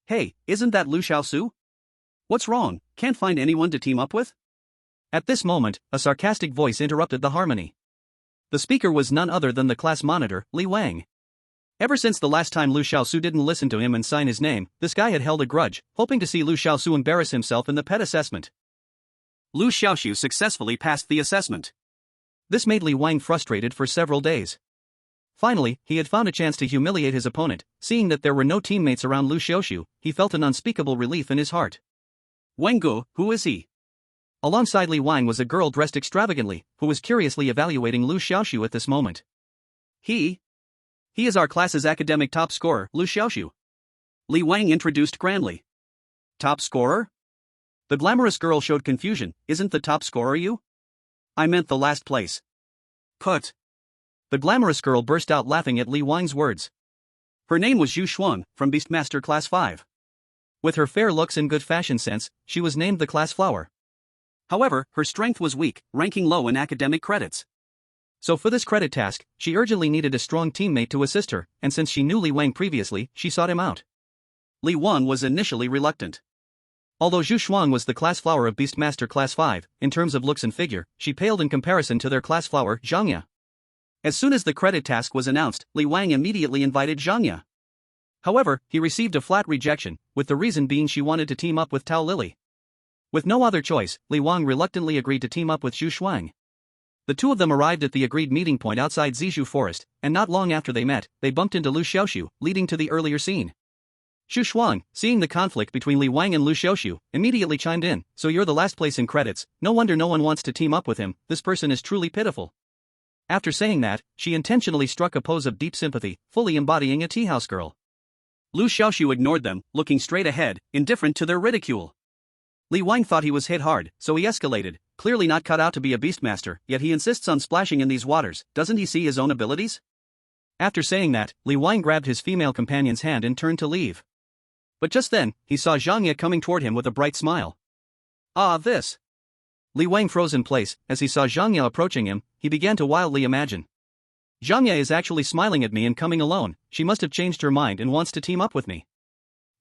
Hey, isn't that Liu Xiaoxu? What's wrong, can't find anyone to team up with? At this moment, a sarcastic voice interrupted the harmony. The speaker was none other than the class monitor, Li Wang. Ever since the last time Liu Xiaoxu didn't listen to him and sign his name, this guy had held a grudge, hoping to see Liu Xiaoxu embarrass himself in the pet assessment. Liu Xiaoxu successfully passed the assessment. This made Li Wang frustrated for several days. Finally, he had found a chance to humiliate his opponent. Seeing that there were no teammates around Liu Xiaoxu, he felt an unspeakable relief in his heart. Wengu, who is he? Alongside Li Wang was a girl dressed extravagantly, who was curiously evaluating Liu Xiaoxu at this moment. He is our class's academic top scorer, Liu Xiaoxu. Li Wang introduced grandly. Top scorer? The glamorous girl showed confusion. Isn't the top scorer you? I meant the last place. Put. The glamorous girl burst out laughing at Li Wang's words. Her name was Zhu Xuan, from Beastmaster Class 5. With her fair looks and good fashion sense, she was named the class flower. However, her strength was weak, ranking low in academic credits. So for this credit task, she urgently needed a strong teammate to assist her, and since she knew Li Wang previously, she sought him out. Li Wang was initially reluctant. Although Zhu Xuan was the class flower of Beastmaster Class 5, in terms of looks and figure, she paled in comparison to their class flower, Zhang Ye. As soon as the credit task was announced, Li Wang immediately invited Zhang Ye. However, he received a flat rejection, with the reason being she wanted to team up with Tao Lily. With no other choice, Li Wang reluctantly agreed to team up with Zhu Xuan. The two of them arrived at the agreed meeting point outside Zizhu Forest, and not long after they met, they bumped into Liu Xiaoxu, leading to the earlier scene. Zhu Xuan, seeing the conflict between Li Wang and Liu Xiaoxu, immediately chimed in. So you're the last place in credits, no wonder no one wants to team up with him, this person is truly pitiful. After saying that, she intentionally struck a pose of deep sympathy, fully embodying a teahouse girl. Liu Xiaoxu ignored them, looking straight ahead, indifferent to their ridicule. Li Wang thought he was hit hard, so he escalated, clearly not cut out to be a beastmaster, yet he insists on splashing in these waters, doesn't he see his own abilities? After saying that, Li Wang grabbed his female companion's hand and turned to leave. But just then, he saw Zhang Ye coming toward him with a bright smile. Ah, this! Li Wang froze in place. As he saw Zhang Ye approaching him, he began to wildly imagine. Zhang Ye is actually smiling at me and coming alone, she must have changed her mind and wants to team up with me.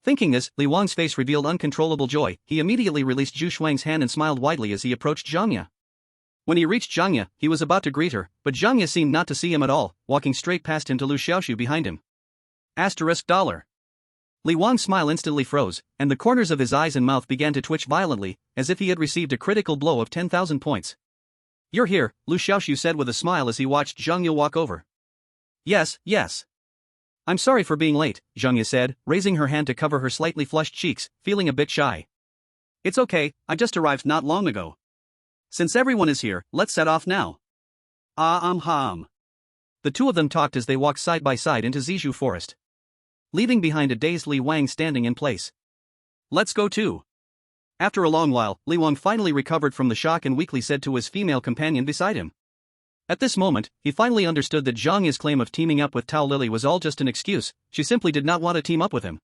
Thinking this, Li Wang's face revealed uncontrollable joy. He immediately released Zhu Xuan's hand and smiled widely as he approached Zhang Ye. When he reached Zhang Ye, he was about to greet her, but Zhang Ye seemed not to see him at all, walking straight past him to Liu Xiaoxu behind him. $. Li Wang's smile instantly froze, and the corners of his eyes and mouth began to twitch violently, as if he had received a critical blow of 10,000 points. You're here, Liu Xiaoxu said with a smile as he watched Zhang Ye walk over. Yes. I'm sorry for being late, Zhang Ye said, raising her hand to cover her slightly flushed cheeks, feeling a bit shy. It's okay, I just arrived not long ago. Since everyone is here, let's set off now. The two of them talked as they walked side by side into Zizhu Forest, leaving behind a dazed Li Wang standing in place. Let's go too. After a long while, Li Wang finally recovered from the shock and weakly said to his female companion beside him. At this moment, he finally understood that Zhang Ye's claim of teaming up with Tao Lily was all just an excuse. She simply did not want to team up with him.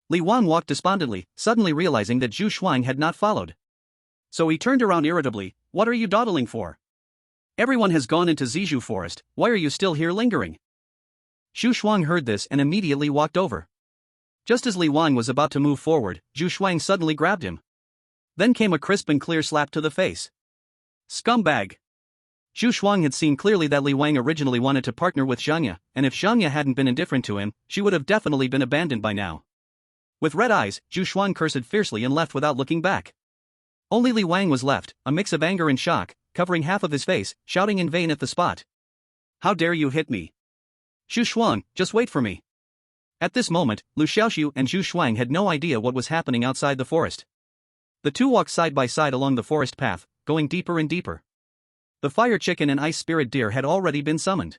Li Wang walked despondently, suddenly realizing that Zhu Xuan had not followed. So he turned around irritably. What are you dawdling for? Everyone has gone into Zizhu Forest, why are you still here lingering? Zhu Xuan heard this and immediately walked over. Just as Li Wang was about to move forward, Zhu Xuan suddenly grabbed him. Then came a crisp and clear slap to the face. Scumbag! Zhu Xuan had seen clearly that Li Wang originally wanted to partner with Zhang Ye, and if Zhang Ye hadn't been indifferent to him, she would have definitely been abandoned by now. With red eyes, Zhu Xuan cursed fiercely and left without looking back. Only Li Wang was left, a mix of anger and shock, covering half of his face, shouting in vain at the spot. How dare you hit me? Zhu Xuan, just wait for me. At this moment, Liu Xiaoxu and Zhu Xuan had no idea what was happening outside the forest. The two walked side by side along the forest path, going deeper and deeper. The fire chicken and ice spirit deer had already been summoned.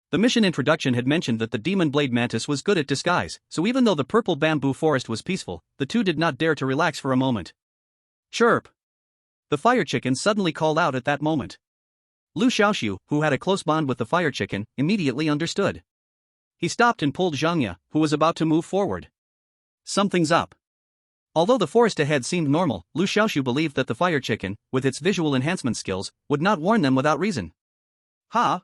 The mission introduction had mentioned that the demon blade mantis was good at disguise, so even though the purple bamboo forest was peaceful, the two did not dare to relax for a moment. Chirp! The fire chicken suddenly called out at that moment. Liu Xiaoxu, who had a close bond with the fire chicken, immediately understood. He stopped and pulled Zhang Ye, who was about to move forward. Something's up. Although the forest ahead seemed normal, Liu Xiaoxu believed that the fire chicken, with its visual enhancement skills, would not warn them without reason. Ha!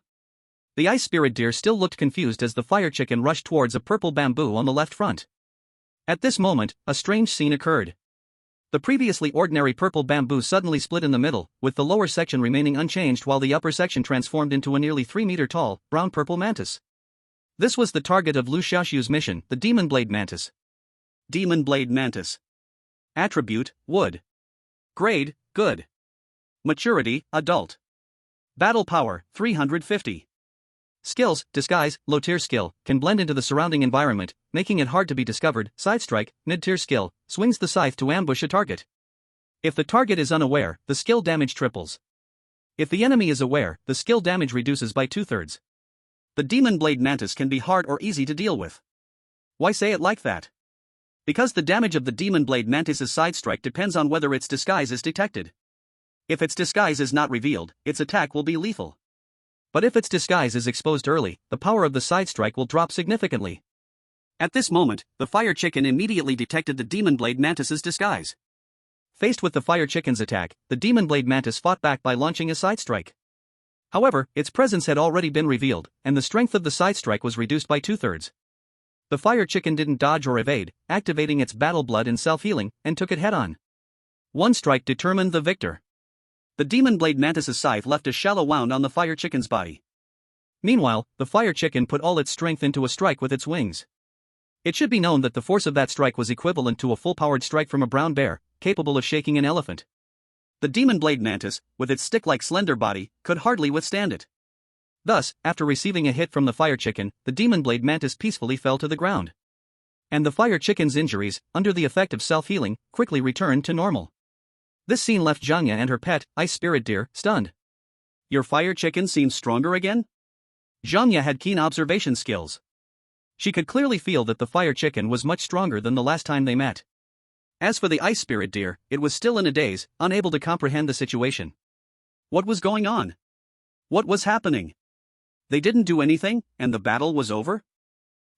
The ice spirit deer still looked confused as the fire chicken rushed towards a purple bamboo on the left front. At this moment, a strange scene occurred. The previously ordinary purple bamboo suddenly split in the middle, with the lower section remaining unchanged while the upper section transformed into a nearly 3-meter-tall, brown-purple mantis. This was the target of Liu Xiaoxu's mission, the Demon Blade Mantis. Demon Blade Mantis. Attribute, Wood. Grade, Good. Maturity, Adult. Battle Power, 350. Skills, Disguise, low-tier skill, can blend into the surrounding environment, making it hard to be discovered. Sidestrike, mid-tier skill, swings the scythe to ambush a target. If the target is unaware, the skill damage triples. If the enemy is aware, the skill damage reduces by 2/3. The Demon Blade Mantis can be hard or easy to deal with. Why say it like that? Because the damage of the Demon Blade Mantis's sidestrike depends on whether its disguise is detected. If its disguise is not revealed, its attack will be lethal. But if its disguise is exposed early, the power of the sidestrike will drop significantly. At this moment, the fire chicken immediately detected the Demon Blade Mantis's disguise. Faced with the fire chicken's attack, the Demon Blade Mantis fought back by launching a sidestrike. However, its presence had already been revealed, and the strength of the sidestrike was reduced by 2/3. The fire chicken didn't dodge or evade, activating its battle blood and self-healing, and took it head-on. One strike determined the victor. The Demon Blade Mantis's scythe left a shallow wound on the fire chicken's body. Meanwhile, the fire chicken put all its strength into a strike with its wings. It should be known that the force of that strike was equivalent to a full-powered strike from a brown bear, capable of shaking an elephant. The Demon Blade Mantis, with its stick-like slender body, could hardly withstand it. Thus, after receiving a hit from the fire chicken, the Demon Blade Mantis peacefully fell to the ground. And the fire chicken's injuries, under the effect of self-healing, quickly returned to normal. This scene left Zhangya and her pet, ice spirit deer, stunned. Your fire chicken seems stronger again? Zhangya had keen observation skills. She could clearly feel that the fire chicken was much stronger than the last time they met. As for the ice spirit deer, it was still in a daze, unable to comprehend the situation. What was going on? What was happening? They didn't do anything, and the battle was over?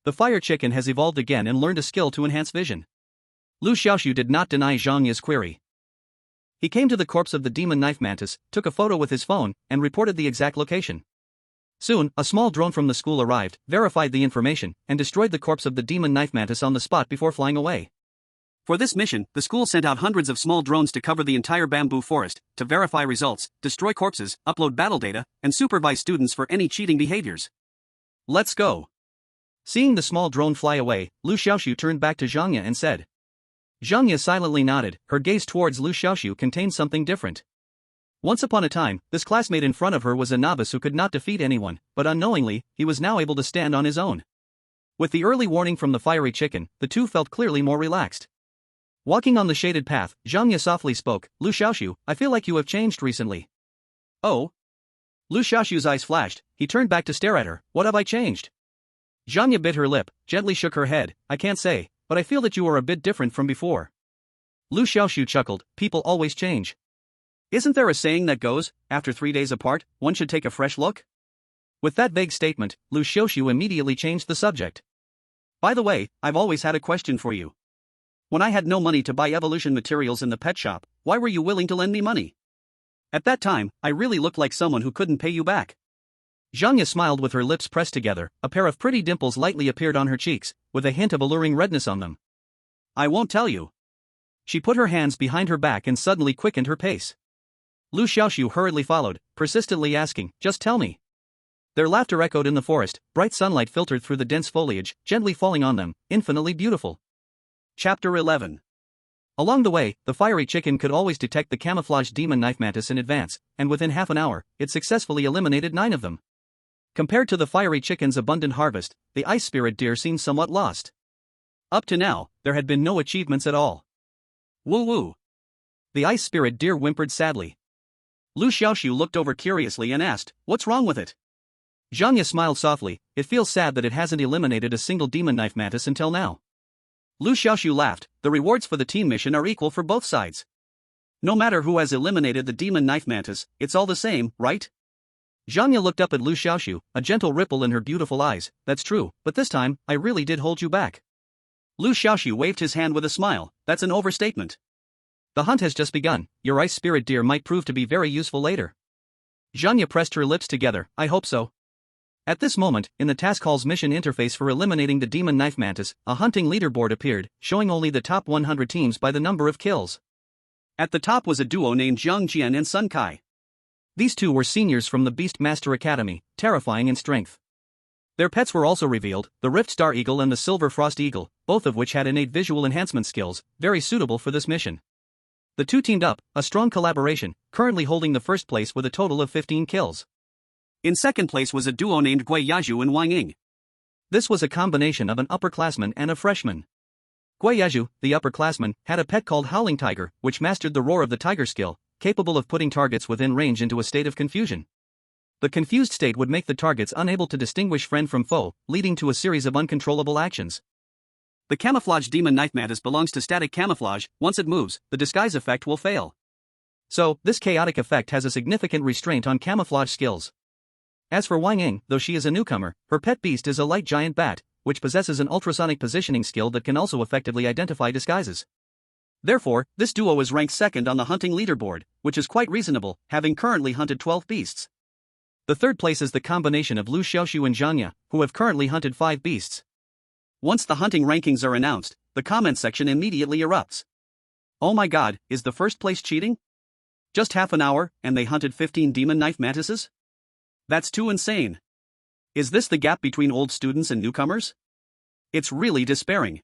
The fire chicken has evolved again and learned a skill to enhance vision. Liu Xiaoxu did not deny Zhangya's query. He came to the corpse of the demon knife mantis, took a photo with his phone, and reported the exact location. Soon, a small drone from the school arrived, verified the information, and destroyed the corpse of the demon knife mantis on the spot before flying away. For this mission, the school sent out hundreds of small drones to cover the entire bamboo forest, to verify results, destroy corpses, upload battle data, and supervise students for any cheating behaviors. Let's go. Seeing the small drone fly away, Liu Xiaoxu turned back to Zhangya and said. Zhangya silently nodded, her gaze towards Liu Xiaoxu contained something different. Once upon a time, this classmate in front of her was a novice who could not defeat anyone, but unknowingly, he was now able to stand on his own. With the early warning from the fiery chicken, the two felt clearly more relaxed. Walking on the shaded path, Zhangya softly spoke, Liu Xiaoxu, I feel like you have changed recently. Oh? Liu Xiaoxu's eyes flashed, he turned back to stare at her, what have I changed? Zhangya bit her lip, gently shook her head, I can't say, but I feel that you are a bit different from before. Liu Xiaoxu chuckled, people always change. Isn't there a saying that goes, after 3 days apart, one should take a fresh look? With that vague statement, Liu Xiaoxu immediately changed the subject. By the way, I've always had a question for you. When I had no money to buy evolution materials in the pet shop, why were you willing to lend me money? At that time, I really looked like someone who couldn't pay you back. Zhangya smiled with her lips pressed together, a pair of pretty dimples lightly appeared on her cheeks, with a hint of alluring redness on them. I won't tell you. She put her hands behind her back and suddenly quickened her pace. Liu Xiaoxu hurriedly followed, persistently asking, just tell me. Their laughter echoed in the forest, bright sunlight filtered through the dense foliage, gently falling on them, infinitely beautiful. Chapter 11. Along the way, the fiery chicken could always detect the camouflaged demon knife mantis in advance, and within half an hour, it successfully eliminated 9 of them. Compared to the fiery chicken's abundant harvest, the ice spirit deer seemed somewhat lost. Up to now, there had been no achievements at all. Woo-woo. The ice spirit deer whimpered sadly. Liu Xiaoxu looked over curiously and asked, what's wrong with it? Zhangya smiled softly, it feels sad that it hasn't eliminated a single demon knife mantis until now. Liu Xiaoxu laughed, the rewards for the team mission are equal for both sides. No matter who has eliminated the demon knife mantis, it's all the same, right? Zhangya looked up at Liu Xiaoxu, a gentle ripple in her beautiful eyes, that's true, but this time, I really did hold you back. Liu Xiaoxu waved his hand with a smile, that's an overstatement. The hunt has just begun, your ice spirit deer might prove to be very useful later. Zhangya pressed her lips together, I hope so. At this moment, in the task hall's mission interface for eliminating the demon knife mantis, a hunting leaderboard appeared, showing only the top 100 teams by the number of kills. At the top was a duo named Zhang Jian and Sun Kai. These two were seniors from the Beast Master Academy, terrifying in strength. Their pets were also revealed, the Rift Star Eagle and the Silver Frost Eagle, both of which had innate visual enhancement skills, very suitable for this mission. The two teamed up, a strong collaboration, currently holding the first place with a total of 15 kills. In second place was a duo named Gui Yazhu and Wang Ying. This was a combination of an upperclassman and a freshman. Gui Yazhu, the upperclassman, had a pet called Howling Tiger, which mastered the roar of the tiger skill, capable of putting targets within range into a state of confusion. The confused state would make the targets unable to distinguish friend from foe, leading to a series of uncontrollable actions. The camouflage demon knife mantis belongs to static camouflage. Once it moves, the disguise effect will fail. So, this chaotic effect has a significant restraint on camouflage skills. As for Wang Ying, though she is a newcomer, her pet beast is a light giant bat, which possesses an ultrasonic positioning skill that can also effectively identify disguises. Therefore, this duo is ranked second on the hunting leaderboard, which is quite reasonable, having currently hunted 12 beasts. The third place is the combination of Liu Xiaoxu and Zhang Ye, who have currently hunted 5 beasts. Once the hunting rankings are announced, the comment section immediately erupts. Oh my god, is the first place cheating? Just half an hour, and they hunted 15 demon knife mantises? That's too insane. Is this the gap between old students and newcomers? It's really despairing.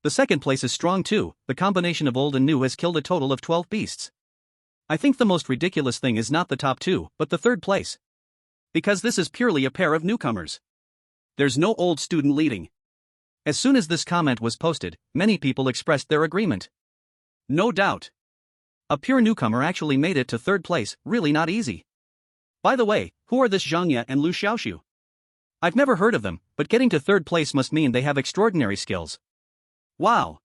The second place is strong too, the combination of old and new has killed a total of 12 beasts. I think the most ridiculous thing is not the top two, but the third place. Because this is purely a pair of newcomers. There's no old student leading. As soon as this comment was posted, many people expressed their agreement. No doubt. A pure newcomer actually made it to third place, really not easy. By the way, who are this Zhang Ye and Liu Xiaoxu? I've never heard of them, but getting to third place must mean they have extraordinary skills. Wow.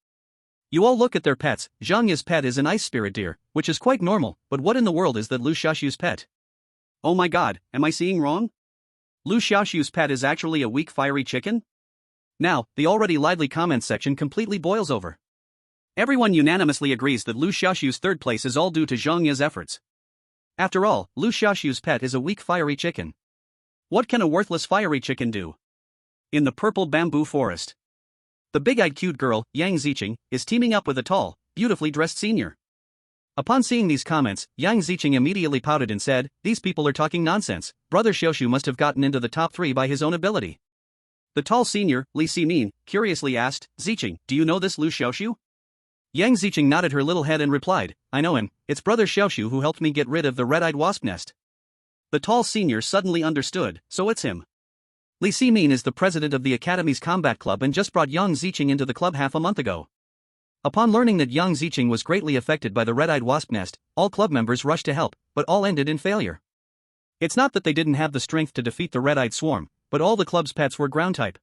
You all look at their pets. Zhang Ye's pet is an ice spirit deer, which is quite normal, but what in the world is that Liu Xiaoxu's pet? Oh my god, am I seeing wrong? Liu Xiaoxu's pet is actually a weak fiery chicken? Now, the already lively comments section completely boils over. Everyone unanimously agrees that Liu Xiaoxu's third place is all due to Zhang Ye's efforts. After all, Liu Xiaoxu's pet is a weak fiery chicken. What can a worthless fiery chicken do? In the purple bamboo forest, the big-eyed cute girl, Yang Ziqing, is teaming up with a tall, beautifully dressed senior. Upon seeing these comments, Yang Ziqing immediately pouted and said, "These people are talking nonsense. Brother Xiaoxu must have gotten into the top 3 by his own ability." The tall senior, Li Ximin, curiously asked, "Ziqing, do you know this Liu Xiaoxu?" Yang Ziqing nodded her little head and replied, "I know him, it's Brother Xiaoxu who helped me get rid of the red-eyed wasp nest." The tall senior suddenly understood, so it's him. Li Ximin is the president of the Academy's combat club and just brought Yang Ziqing into the club half a month ago. Upon learning that Yang Ziqing was greatly affected by the red-eyed wasp nest, all club members rushed to help, but all ended in failure. It's not that they didn't have the strength to defeat the red-eyed swarm, but all the club's pets were ground type.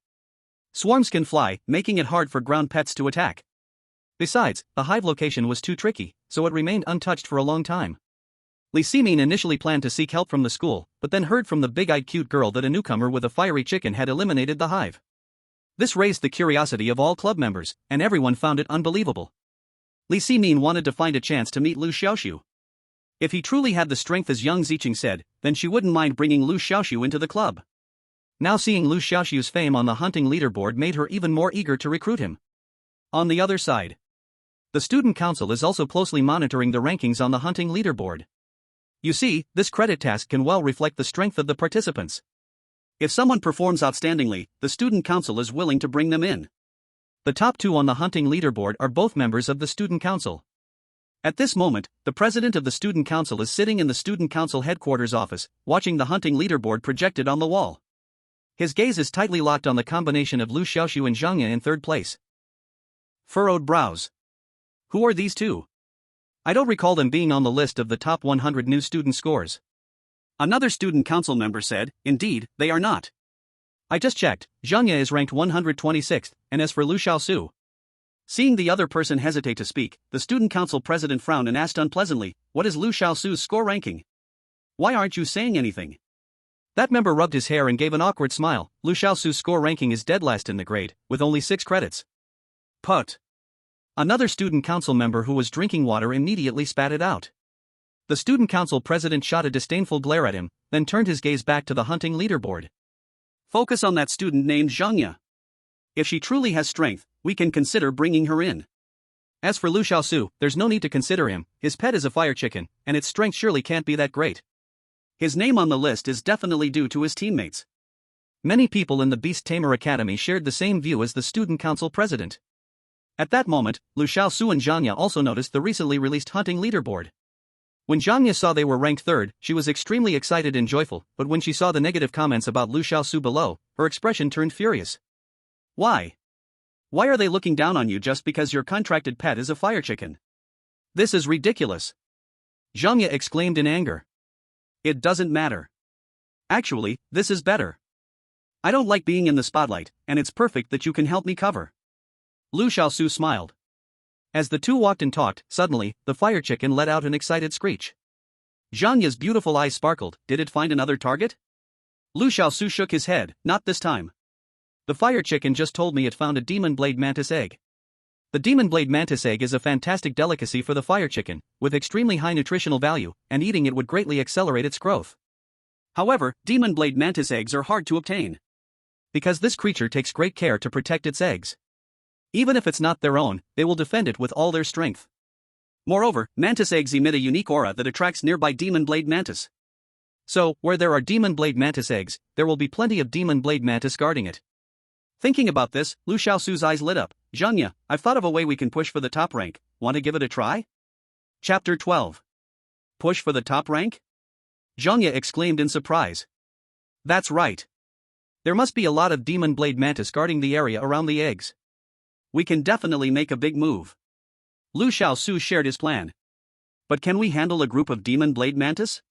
Swarms can fly, making it hard for ground pets to attack. Besides, the hive location was too tricky, so it remained untouched for a long time. Li Ximin initially planned to seek help from the school, but then heard from the big-eyed cute girl that a newcomer with a fiery chicken had eliminated the hive. This raised the curiosity of all club members, and everyone found it unbelievable. Li Ximin wanted to find a chance to meet Liu Xiaoxu. If he truly had the strength as Yang Ziqing said, then she wouldn't mind bringing Liu Xiaoxu into the club. Now seeing Liu Xiaoxu's fame on the hunting leaderboard made her even more eager to recruit him. On the other side, the student council is also closely monitoring the rankings on the hunting leaderboard. You see, this credit task can well reflect the strength of the participants. If someone performs outstandingly, the student council is willing to bring them in. The top 2 on the hunting leaderboard are both members of the student council. At this moment, the president of the student council is sitting in the student council headquarters office, watching the hunting leaderboard projected on the wall. His gaze is tightly locked on the combination of Liu Xiaoxu and Zhang Ye in third place. Furrowed brows. Who are these two? I don't recall them being on the list of the top 100 new student scores. Another student council member said, "Indeed, they are not. I just checked, Zhang Ye is ranked 126th, and as for Liu Xiaoxu." Seeing the other person hesitate to speak, the student council president frowned and asked unpleasantly, "What is Liu Xiaoxu's score ranking? Why aren't you saying anything?" That member rubbed his hair and gave an awkward smile. Liu Xiaoxu's score ranking is dead last in the grade, with only 6 credits. Put. Another student council member who was drinking water immediately spat it out. The student council president shot a disdainful glare at him, then turned his gaze back to the hunting leaderboard. Focus on that student named Zhangya. If she truly has strength, we can consider bringing her in. As for Liu Xiaoxu, there's no need to consider him, his pet is a fire chicken, and its strength surely can't be that great. His name on the list is definitely due to his teammates. Many people in the Beast Tamer Academy shared the same view as the student council president. At that moment, Liu Xiaoxu and Zhangya also noticed the recently released hunting leaderboard. When Zhangya saw they were ranked third, she was extremely excited and joyful, but when she saw the negative comments about Liu Xiaoxu below, her expression turned furious. Why? Why are they looking down on you just because your contracted pet is a fire chicken? This is ridiculous. Zhangya exclaimed in anger. It doesn't matter. Actually, this is better. I don't like being in the spotlight, and it's perfect that you can help me cover. Liu Xiaoxu smiled. As the two walked and talked, suddenly, the fire chicken let out an excited screech. Zhangya's beautiful eyes sparkled. Did it find another target? Liu Xiaoxu shook his head. Not this time. The fire chicken just told me it found a demon blade mantis egg. The demon blade mantis egg is a fantastic delicacy for the fire chicken, with extremely high nutritional value, and eating it would greatly accelerate its growth. However, demon blade mantis eggs are hard to obtain. Because this creature takes great care to protect its eggs. Even if it's not their own, they will defend it with all their strength. Moreover, mantis eggs emit a unique aura that attracts nearby demon blade mantis. So, where there are demon blade mantis eggs, there will be plenty of demon blade mantis guarding it. Thinking about this, Liu Xiaoxu's eyes lit up. Zhangya, I've thought of a way we can push for the top rank. Want to give it a try? Chapter 12. Push for the top rank? Zhangya exclaimed in surprise. That's right. There must be a lot of demon blade mantis guarding the area around the eggs. We can definitely make a big move. Liu Xiaoxu shared his plan. But can we handle a group of demon blade mantis?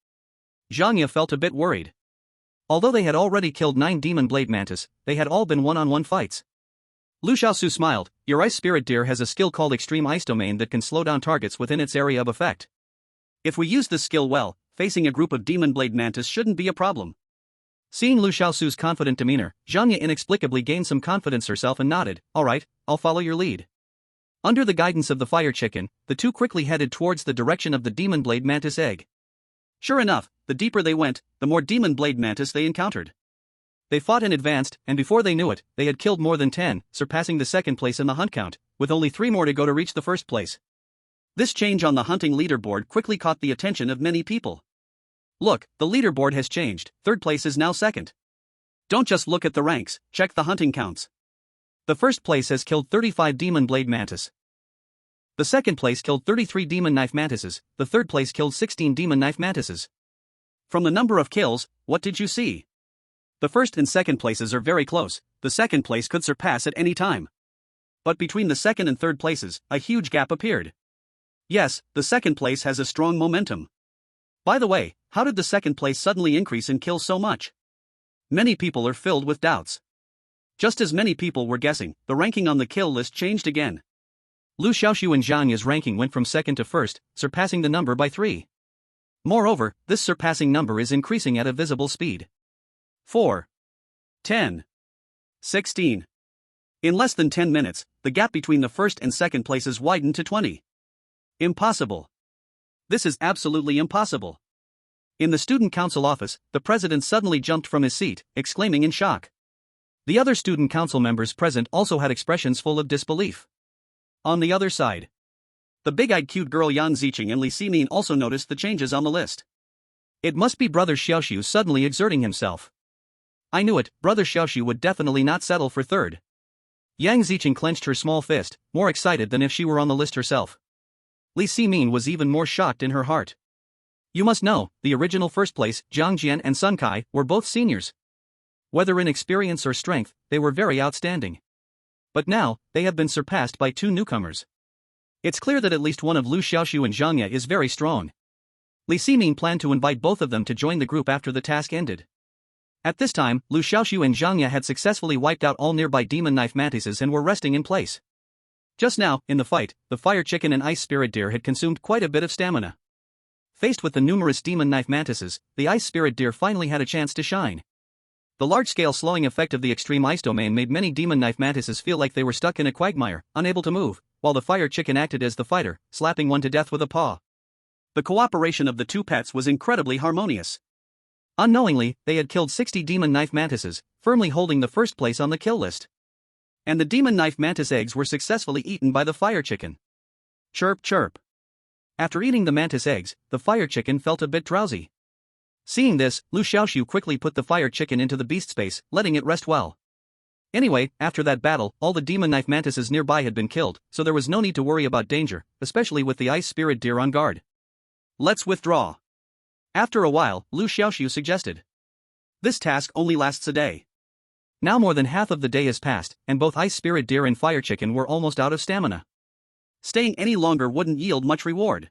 Zhangya felt a bit worried. Although they had already killed 9 demon blade mantis, they had all been one-on-one fights. Liu Xiaoxu smiled. Your ice spirit deer has a skill called extreme ice domain that can slow down targets within its area of effect. If we use this skill well, facing a group of demon blade mantis shouldn't be a problem. Seeing Liu Xiaoxu's confident demeanor, Zhangya inexplicably gained some confidence herself and nodded. Alright, I'll follow your lead. Under the guidance of the fire chicken, the two quickly headed towards the direction of the demon blade mantis egg. Sure enough, the deeper they went, the more demon blade mantis they encountered. They fought and advanced, and before they knew it, they had killed more than 10, surpassing the second place in the hunt count, with only 3 more to go to reach the first place. This change on the hunting leaderboard quickly caught the attention of many people. Look, the leaderboard has changed, third place is now second. Don't just look at the ranks, check the hunting counts. The first place has killed 35 demon blade mantis. The second place killed 33 demon knife mantises, the third place killed 16 demon knife mantises. From the number of kills, what did you see? The first and second places are very close, the second place could surpass at any time. But between the second and third places, a huge gap appeared. Yes, the second place has a strong momentum. By the way, how did the second place suddenly increase in kills so much? Many people are filled with doubts. Just as many people were guessing, the ranking on the kill list changed again. Liu Xiaoxu and Zhangya's ranking went from second to first, surpassing the number by 3. Moreover, this surpassing number is increasing at a visible speed. 4. 10. 16. In less than 10 minutes, the gap between the first and second places widened to 20. Impossible. This is absolutely impossible. In the student council office, the president suddenly jumped from his seat, exclaiming in shock. The other student council members present also had expressions full of disbelief. On the other side, the big-eyed cute girl Yang Ziqing and Li Ximin also noticed the changes on the list. It must be Brother Xiaoxu suddenly exerting himself. I knew it, Brother Xiaoxu would definitely not settle for third. Yang Ziqing clenched her small fist, more excited than if she were on the list herself. Li Ximin was even more shocked in her heart. You must know, the original first place, Zhang Jian and Sun Kai, were both seniors. Whether in experience or strength, they were very outstanding. But now, they have been surpassed by 2 newcomers. It's clear that at least one of Liu Xiaoxu and Zhangya is very strong. Li Ximin planned to invite both of them to join the group after the task ended. At this time, Liu Xiaoxu and Zhangya had successfully wiped out all nearby demon knife mantises and were resting in place. Just now, in the fight, the fire chicken and ice spirit deer had consumed quite a bit of stamina. Faced with the numerous demon knife mantises, the ice spirit deer finally had a chance to shine. The large-scale slowing effect of the extreme ice domain made many demon knife mantises feel like they were stuck in a quagmire, unable to move, while the fire chicken acted as the fighter, slapping one to death with a paw. The cooperation of the two pets was incredibly harmonious. Unknowingly, they had killed 60 demon knife mantises, firmly holding the first place on the kill list. And the demon knife mantis eggs were successfully eaten by the fire chicken. Chirp chirp. After eating the mantis eggs, the fire chicken felt a bit drowsy. Seeing this, Liu Xiaoxu quickly put the fire chicken into the beast space, letting it rest well. Anyway, after that battle, all the demon knife mantises nearby had been killed, so there was no need to worry about danger, especially with the ice spirit deer on guard. Let's withdraw. After a while, Liu Xiaoxu suggested. This task only lasts a day. Now more than half of the day has passed, and both ice spirit deer and fire chicken were almost out of stamina. Staying any longer wouldn't yield much reward.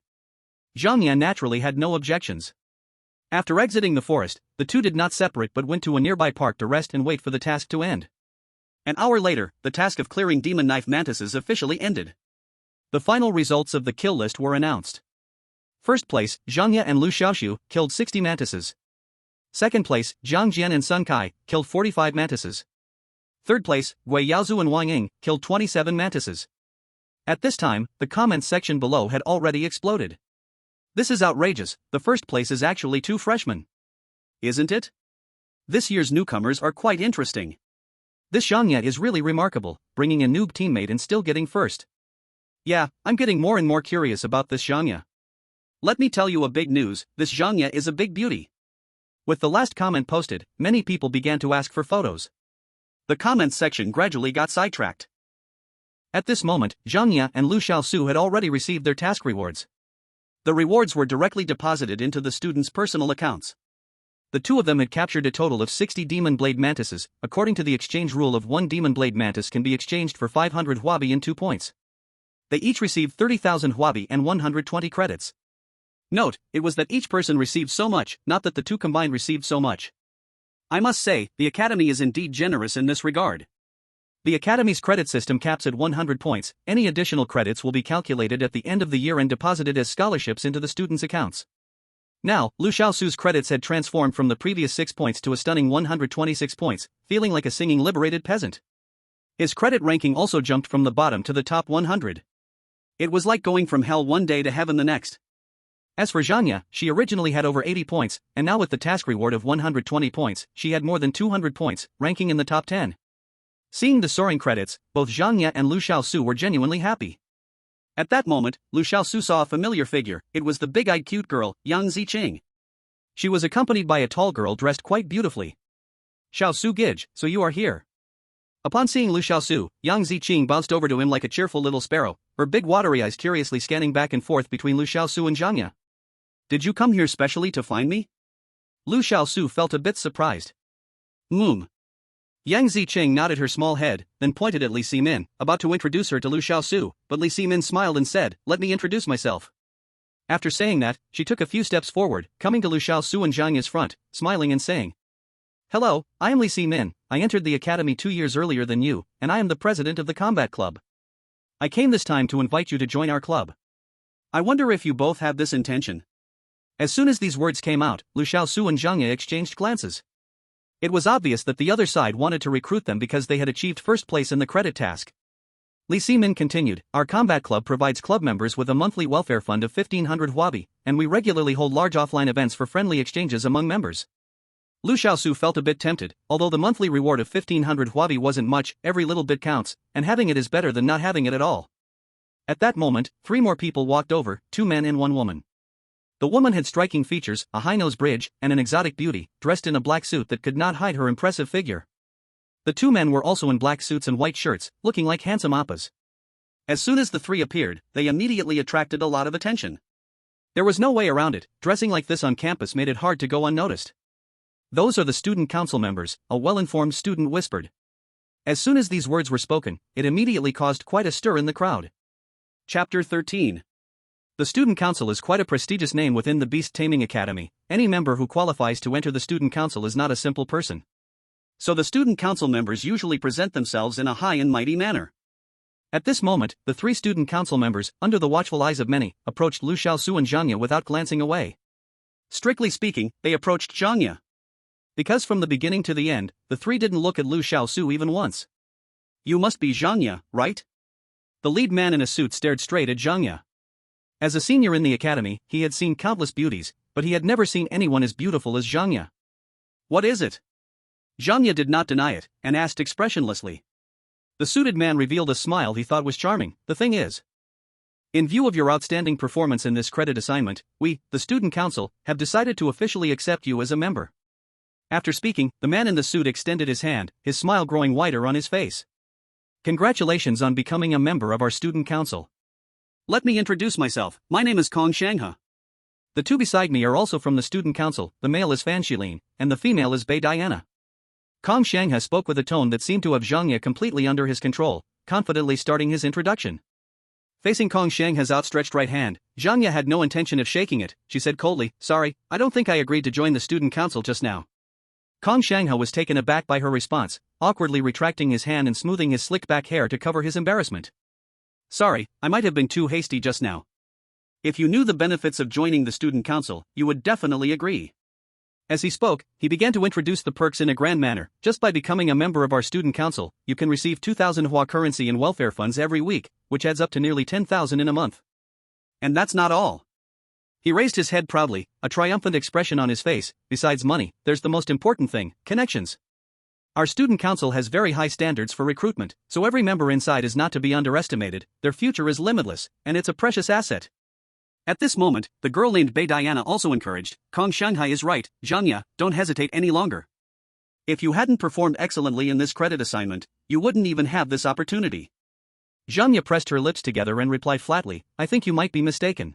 Zhang Yan naturally had no objections. After exiting the forest, the two did not separate but went to a nearby park to rest and wait for the task to end. An hour later, the task of clearing demon knife mantises officially ended. The final results of the kill list were announced. First place, Zhang Ye and Liu Xiaoxu killed 60 mantises. Second place, Jiang Jian and Sun Kai killed 45 mantises. Third place, Gui Yaozu and Wang Ying killed 27 mantises. At this time, the comments section below had already exploded. This is outrageous, the first place is actually 2 freshmen. Isn't it? This year's newcomers are quite interesting. This Zhang Ye is really remarkable, bringing a noob teammate and still getting first. Yeah, I'm getting more and more curious about this Zhang Ye. Let me tell you a big news, this Zhang Ye is a big beauty. With the last comment posted, many people began to ask for photos. The comments section gradually got sidetracked. At this moment, Zhang Ye and Liu Xiaoxu had already received their task rewards. The rewards were directly deposited into the students' personal accounts. The two of them had captured a total of 60 demon blade mantises, according to the exchange rule of 1 demon blade mantis can be exchanged for 500 huabi and 2 points. They each received 30,000 huabi and 120 credits. Note, it was that each person received so much, not that the two combined received so much. I must say, the Academy is indeed generous in this regard. The Academy's credit system caps at 100 points, any additional credits will be calculated at the end of the year and deposited as scholarships into the students' accounts. Now, Liu Xiaoxu's credits had transformed from the previous 6 points to a stunning 126 points, feeling like a singing liberated peasant. His credit ranking also jumped from the bottom to the top 100. It was like going from hell one day to heaven the next. As for Zhang Ye, she originally had over 80 points, and now with the task reward of 120 points, she had more than 200 points, ranking in the top 10. Seeing the soaring credits, both Zhang Ye and Liu Xiaoxu were genuinely happy. At that moment, Liu Xiaoxu saw a familiar figure. It was the big-eyed cute girl, Yang Ziqing. She was accompanied by a tall girl dressed quite beautifully. Xiaoxu Gij, so you are here. Upon seeing Liu Xiaoxu, Yang Ziqing bounced over to him like a cheerful little sparrow, her big watery eyes curiously scanning back and forth between Liu Xiaoxu and Zhang Ye. Did you come here specially to find me? Liu Xiaoxu felt a bit surprised. Yang Ziqing nodded her small head, then pointed at Li Ximin, about to introduce her to Liu Xiaoxu, but Li Ximin smiled and said, "Let me introduce myself." After saying that, she took a few steps forward, coming to Liu Xiaoxu and Zhang Ye's front, smiling and saying, "Hello, I am Li Ximin, I entered the academy 2 years earlier than you, and I am the president of the combat club. I came this time to invite you to join our club. I wonder if you both have this intention." As soon as these words came out, Liu Xiaoxu and Zhang Ye exchanged glances. It was obvious that the other side wanted to recruit them because they had achieved first place in the credit task. Li Ximin continued, "Our combat club provides club members with a monthly welfare fund of 1500 huabi, and we regularly hold large offline events for friendly exchanges among members." Liu Xiaoxu felt a bit tempted, although the monthly reward of 1500 huabi wasn't much, every little bit counts, and having it is better than not having it at all. At that moment, 3 more people walked over, 2 men and 1 woman. The woman had striking features, a high-nose bridge, and an exotic beauty, dressed in a black suit that could not hide her impressive figure. The 2 men were also in black suits and white shirts, looking like handsome appas. As soon as the 3 appeared, they immediately attracted a lot of attention. There was no way around it, dressing like this on campus made it hard to go unnoticed. "Those are the student council members," a well-informed student whispered. As soon as these words were spoken, it immediately caused quite a stir in the crowd. Chapter 13. The Student Council is quite a prestigious name within the Beast Taming Academy. Any member who qualifies to enter the Student Council is not a simple person. So the Student Council members usually present themselves in a high and mighty manner. At this moment, the 3 Student Council members, under the watchful eyes of many, approached Liu Xiaoxu and Zhang Ye without glancing away. Strictly speaking, they approached Zhang Ye. Because from the beginning to the end, the 3 didn't look at Liu Xiaoxu even once. "You must be Zhang Ye, right?" The lead man in a suit stared straight at Zhang Ye. As a senior in the academy, he had seen countless beauties, but he had never seen anyone as beautiful as Zhang Ye. What is it? Zhang did not deny it, and asked expressionlessly. The suited man revealed a smile he thought was charming. The thing is, in view of your outstanding performance in this credit assignment, we, the Student Council, have decided to officially accept you as a member. After speaking, the man in the suit extended his hand, his smile growing wider on his face. Congratulations on becoming a member of our Student Council. Let me introduce myself. My name is Kong Shanghe. The two beside me are also from the Student Council. The male is Fan Shilin, and the female is Bei Diana. Kong Shanghe spoke with a tone that seemed to have Zhang Ye completely under his control, confidently starting his introduction. Facing Kong Shanghe's outstretched right hand, Zhang Ye had no intention of shaking it. She said coldly, "Sorry, I don't think I agreed to join the Student Council just now." Kong Shanghe was taken aback by her response, awkwardly retracting his hand and smoothing his slick back hair to cover his embarrassment. "Sorry, I might have been too hasty just now. If you knew the benefits of joining the Student Council, you would definitely agree." As he spoke, he began to introduce the perks in a grand manner. Just by becoming a member of our Student Council, you can receive 2,000 Hua currency in welfare funds every week, which adds up to nearly 10,000 in a month. And that's not all. He raised his head proudly, a triumphant expression on his face. Besides money, there's the most important thing: connections. Our Student Council has very high standards for recruitment, so every member inside is not to be underestimated. Their future is limitless, and it's a precious asset. At this moment, the girl named Bei Diana also encouraged, "Kong Shanghe is right, Zhang Ye, don't hesitate any longer. If you hadn't performed excellently in this credit assignment, you wouldn't even have this opportunity." Zhang Ye pressed her lips together and replied flatly, "I think you might be mistaken.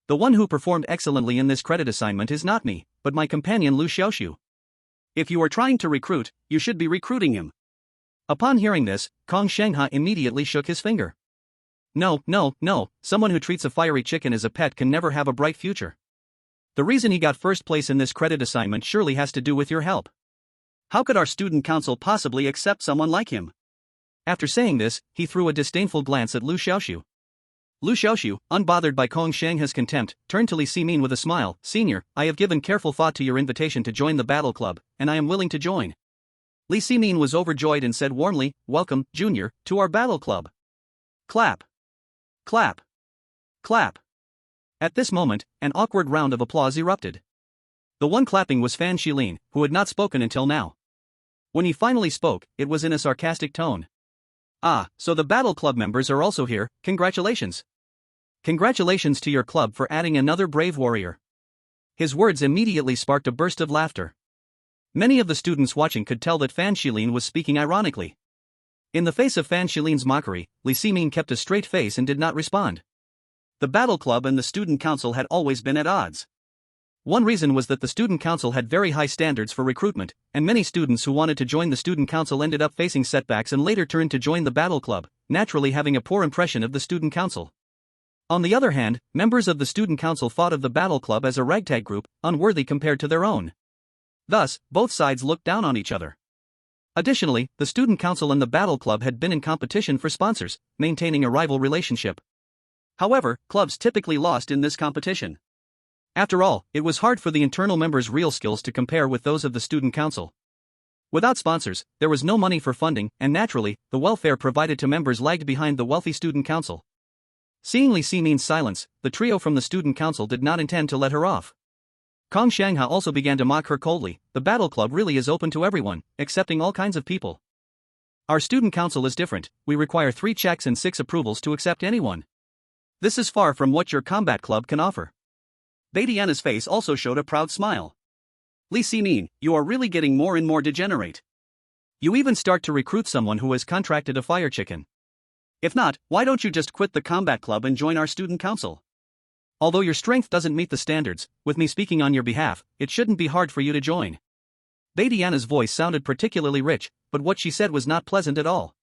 The one who performed excellently in this credit assignment is not me, but my companion Liu Xiaoxu. If you are trying to recruit, you should be recruiting him." Upon hearing this, Kong Shanghe immediately shook his finger. No, someone who treats a fiery chicken as a pet can never have a bright future. The reason he got first place in this credit assignment surely has to do with your help. How could our Student Council possibly accept someone like him? After saying this, he threw a disdainful glance at Liu Xiaoxu. Liu Xiaoxu, unbothered by Kong Shanghe's contempt, turned to Li Ximin with a smile. "Senior, I have given careful thought to your invitation to join the battle club, and I am willing to join." Li Ximin was overjoyed and said warmly, "Welcome, Junior, to our battle club." Clap. Clap. Clap. At this moment, an awkward round of applause erupted. The one clapping was Fan Shilin, who had not spoken until now. When he finally spoke, it was in a sarcastic tone. "Ah, so the battle club members are also here. Congratulations. Congratulations to your club for adding another brave warrior." His words immediately sparked a burst of laughter. Many of the students watching could tell that Fan Shilin was speaking ironically. In the face of Fan Shilin's mockery, Li Ximin kept a straight face and did not respond. The battle club and the Student Council had always been at odds. One reason was that the Student Council had very high standards for recruitment, and many students who wanted to join the Student Council ended up facing setbacks and later turned to join the battle club, naturally having a poor impression of the Student Council. On the other hand, members of the Student Council thought of the battle club as a ragtag group, unworthy compared to their own. Thus, both sides looked down on each other. Additionally, the Student Council and the Battle Club had been in competition for sponsors, maintaining a rival relationship. However, clubs typically lost in this competition. After all, it was hard for the internal members' real skills to compare with those of the Student Council. Without sponsors, there was no money for funding, and naturally, the welfare provided to members lagged behind the wealthy Student Council. Seeing Li Ximin's silence, the trio from the Student Council did not intend to let her off. Kong Shanghe also began to mock her coldly. "The battle club really is open to everyone, accepting all kinds of people. Our Student Council is different. We require 3 checks and 6 approvals to accept anyone. This is far from what your combat club can offer." Bei Diana's face also showed a proud smile. "Li Ximin, you are really getting more and more degenerate. You even start to recruit someone who has contracted a fire chicken. If not, why don't you just quit the combat club and join our Student Council? Although your strength doesn't meet the standards, with me speaking on your behalf, it shouldn't be hard for you to join." Bei Diana's voice sounded particularly rich, but what she said was not pleasant at all.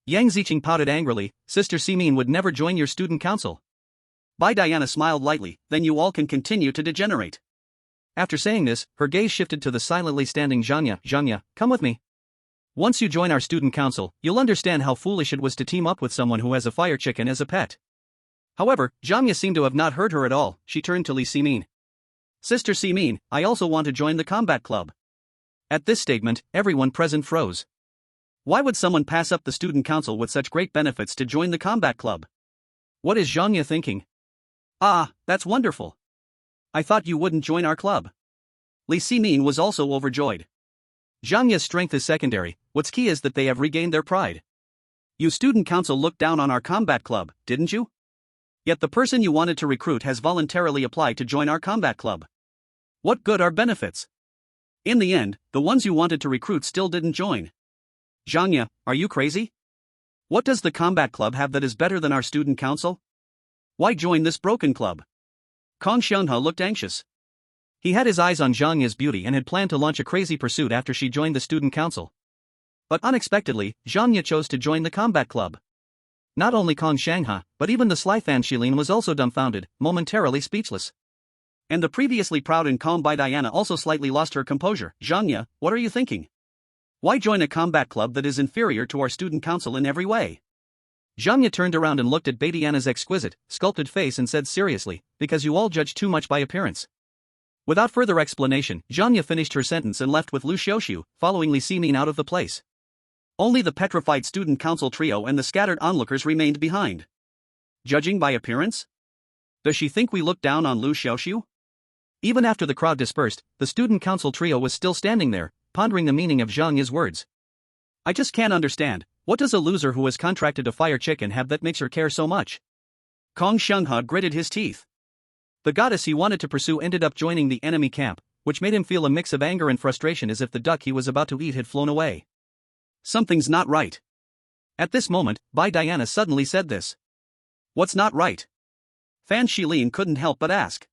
Yang Ziqing pouted angrily, "Sister Ximin would never join your Student Council." Bei Diana smiled lightly, "Then you all can continue to degenerate." After saying this, her gaze shifted to the silently standing Zhang Ye. "Zhang Ye, come with me. Once you join our Student Council, you'll understand how foolish it was to team up with someone who has a fire chicken as a pet." However, Zhang Ye seemed to have not heard her at all. She turned to Li Ximin. "Sister Ximin, I also want to join the combat club." At this statement, everyone present froze. Why would someone pass up the Student Council with such great benefits to join the combat club? What is Zhang Ye thinking? "Ah, that's wonderful. I thought you wouldn't join our club." Li Ximin was also overjoyed. Zhang Ye's strength is secondary, what's key is that they have regained their pride. You student council looked down on our combat club, didn't you? Yet the person you wanted to recruit has voluntarily applied to join our combat club. What good are benefits? In the end, the ones you wanted to recruit still didn't join. Zhang Ye, are you crazy? What does the combat club have that is better than our student council? Why join this broken club? Kong Xianghe looked anxious. He had his eyes on Zhang Ye's beauty and had planned to launch a crazy pursuit after she joined the student council. But unexpectedly, Zhang Ye chose to join the combat club. Not only Kong Xianghe, but even the sly Fan Shilin was also dumbfounded, momentarily speechless. And the previously proud and calm Bai Diana also slightly lost her composure. Zhang Ye, what are you thinking? Why join a combat club that is inferior to our student council in every way? Zhang Ye turned around and looked at Bai Diana's exquisite, sculpted face and said seriously, because you all judge too much by appearance. Without further explanation, Zhang Ye finished her sentence and left with Liu Xiaoxu, following Li Ximin out of the place. Only the petrified student council trio and the scattered onlookers remained behind. Judging by appearance? Does she think we look down on Liu Xiaoxu? Even after the crowd dispersed, the student council trio was still standing there, pondering the meaning of Zhang Ye's words. I just can't understand, what does a loser who has contracted a fire chicken have that makes her care so much? Kong Xianghe gritted his teeth. The goddess he wanted to pursue ended up joining the enemy camp, which made him feel a mix of anger and frustration as if the duck he was about to eat had flown away. Something's not right. At this moment, Bai Diana suddenly said this. What's not right? Fan Shilin couldn't help but ask.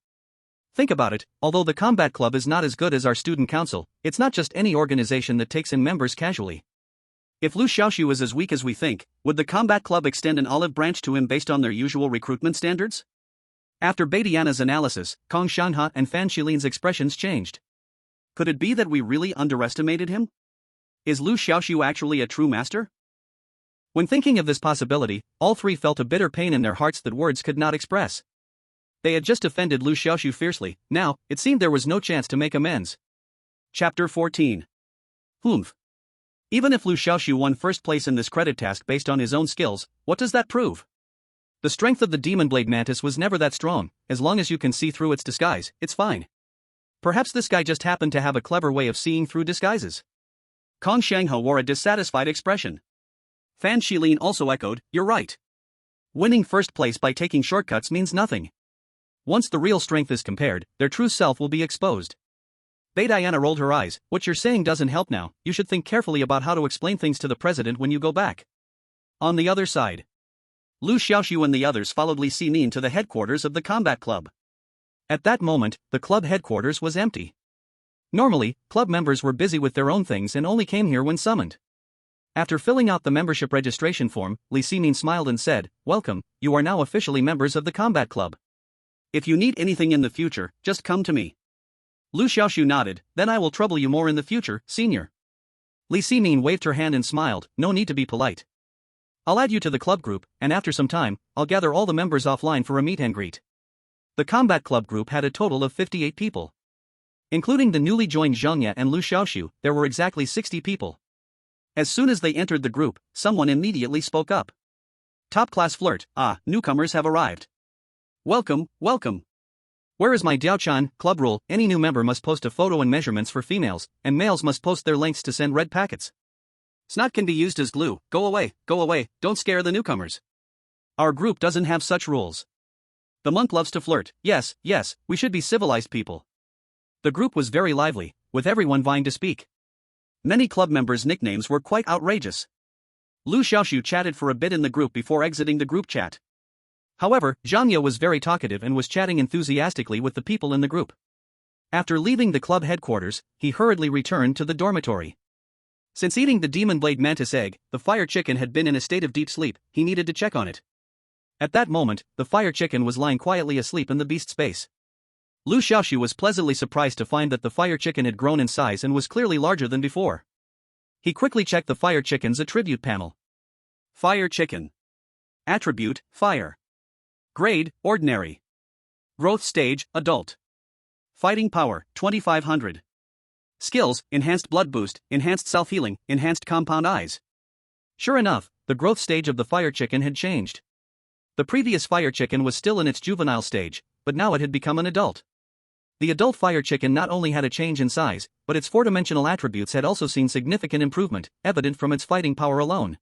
Think about it, although the combat club is not as good as our student council, it's not just any organization that takes in members casually. If Liu Xiaoxu is as weak as we think, would the combat club extend an olive branch to him based on their usual recruitment standards? After Bai Diana's analysis, Kong Xianghe and Fan Shilin's expressions changed. Could it be that we really underestimated him? Is Liu Xiaoxu actually a true master? When thinking of this possibility, all three felt a bitter pain in their hearts that words could not express. They had just offended Liu Xiaoxu fiercely, now, it seemed there was no chance to make amends. Chapter 14. Humph. Even if Liu Xiaoxu won first place in this credit task based on his own skills, what does that prove? The strength of the Demon Blade Mantis was never that strong, as long as you can see through its disguise, it's fine. Perhaps this guy just happened to have a clever way of seeing through disguises. Kong Xianghe wore a dissatisfied expression. Fan Shilin also echoed, you're right. Winning first place by taking shortcuts means nothing. Once the real strength is compared, their true self will be exposed. Bai Diana rolled her eyes, what you're saying doesn't help now, you should think carefully about how to explain things to the president when you go back. On the other side, Liu Xiaoxu and the others followed Li Ximin to the headquarters of the combat club. At that moment, the club headquarters was empty. Normally, club members were busy with their own things and only came here when summoned. After filling out the membership registration form, Li Ximin smiled and said, welcome, you are now officially members of the combat club. If you need anything in the future, just come to me. Liu Xiaoxu nodded, then I will trouble you more in the future, senior. Li Ximin waved her hand and smiled, no need to be polite. I'll add you to the club group, and after some time, I'll gather all the members offline for a meet and greet. The combat club group had a total of 58 people. Including the newly joined Zhang Ye and Liu Xiaoxu, there were exactly 60 people. As soon as they entered the group, someone immediately spoke up. Top class flirt, newcomers have arrived. Welcome, welcome. Where is my Diaochan club rule? Any new member must post a photo and measurements for females, and males must post their lengths to send red packets. Snot can be used as glue, go away, don't scare the newcomers. Our group doesn't have such rules. The monk loves to flirt, yes, we should be civilized people. The group was very lively, with everyone vying to speak. Many club members' nicknames were quite outrageous. Liu Xiaoxu chatted for a bit in the group before exiting the group chat. However, Zhang Ye was very talkative and was chatting enthusiastically with the people in the group. After leaving the club headquarters, he hurriedly returned to the dormitory. Since eating the Demon Blade Mantis egg, the fire chicken had been in a state of deep sleep, he needed to check on it. At that moment, the fire chicken was lying quietly asleep in the beast's space. Liu Xiaoxu was pleasantly surprised to find that the fire chicken had grown in size and was clearly larger than before. He quickly checked the fire chicken's attribute panel. Fire chicken. Attribute, fire. Grade, ordinary. Growth stage, adult. Fighting power, 2500. Skills, enhanced blood boost, enhanced self-healing, enhanced compound eyes. Sure enough, the growth stage of the fire chicken had changed. The previous fire chicken was still in its juvenile stage, but now it had become an adult. The adult fire chicken not only had a change in size, but its four-dimensional attributes had also seen significant improvement, evident from its fighting power alone.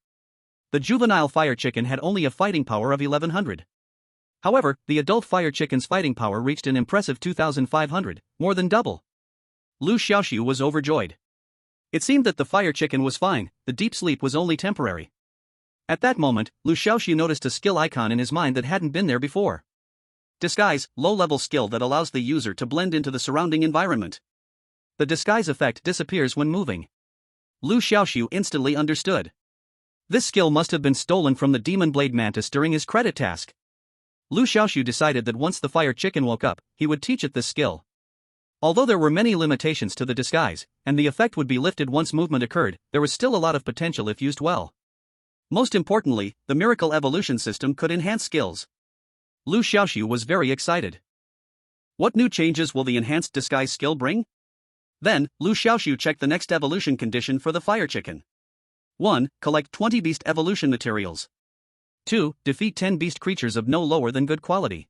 The juvenile fire chicken had only a fighting power of 1100. However, the adult fire chicken's fighting power reached an impressive 2500, more than double. Liu Xiaoxu was overjoyed. It seemed that the fire chicken was fine, the deep sleep was only temporary. At that moment, Liu Xiaoxu noticed a skill icon in his mind that hadn't been there before. Disguise, low-level skill that allows the user to blend into the surrounding environment. The disguise effect disappears when moving. Liu Xiaoxu instantly understood. This skill must have been stolen from the demon blade mantis during his credit task. Liu Xiaoxu decided that once the fire chicken woke up, he would teach it this skill. Although there were many limitations to the disguise, and the effect would be lifted once movement occurred, there was still a lot of potential if used well. Most importantly, the miracle evolution system could enhance skills. Liu Xiaoxu was very excited. What new changes will the enhanced disguise skill bring? Then, Liu Xiaoxu checked the next evolution condition for the fire chicken. 1. Collect 20 beast evolution materials. 2. Defeat 10 beast creatures of no lower than good quality.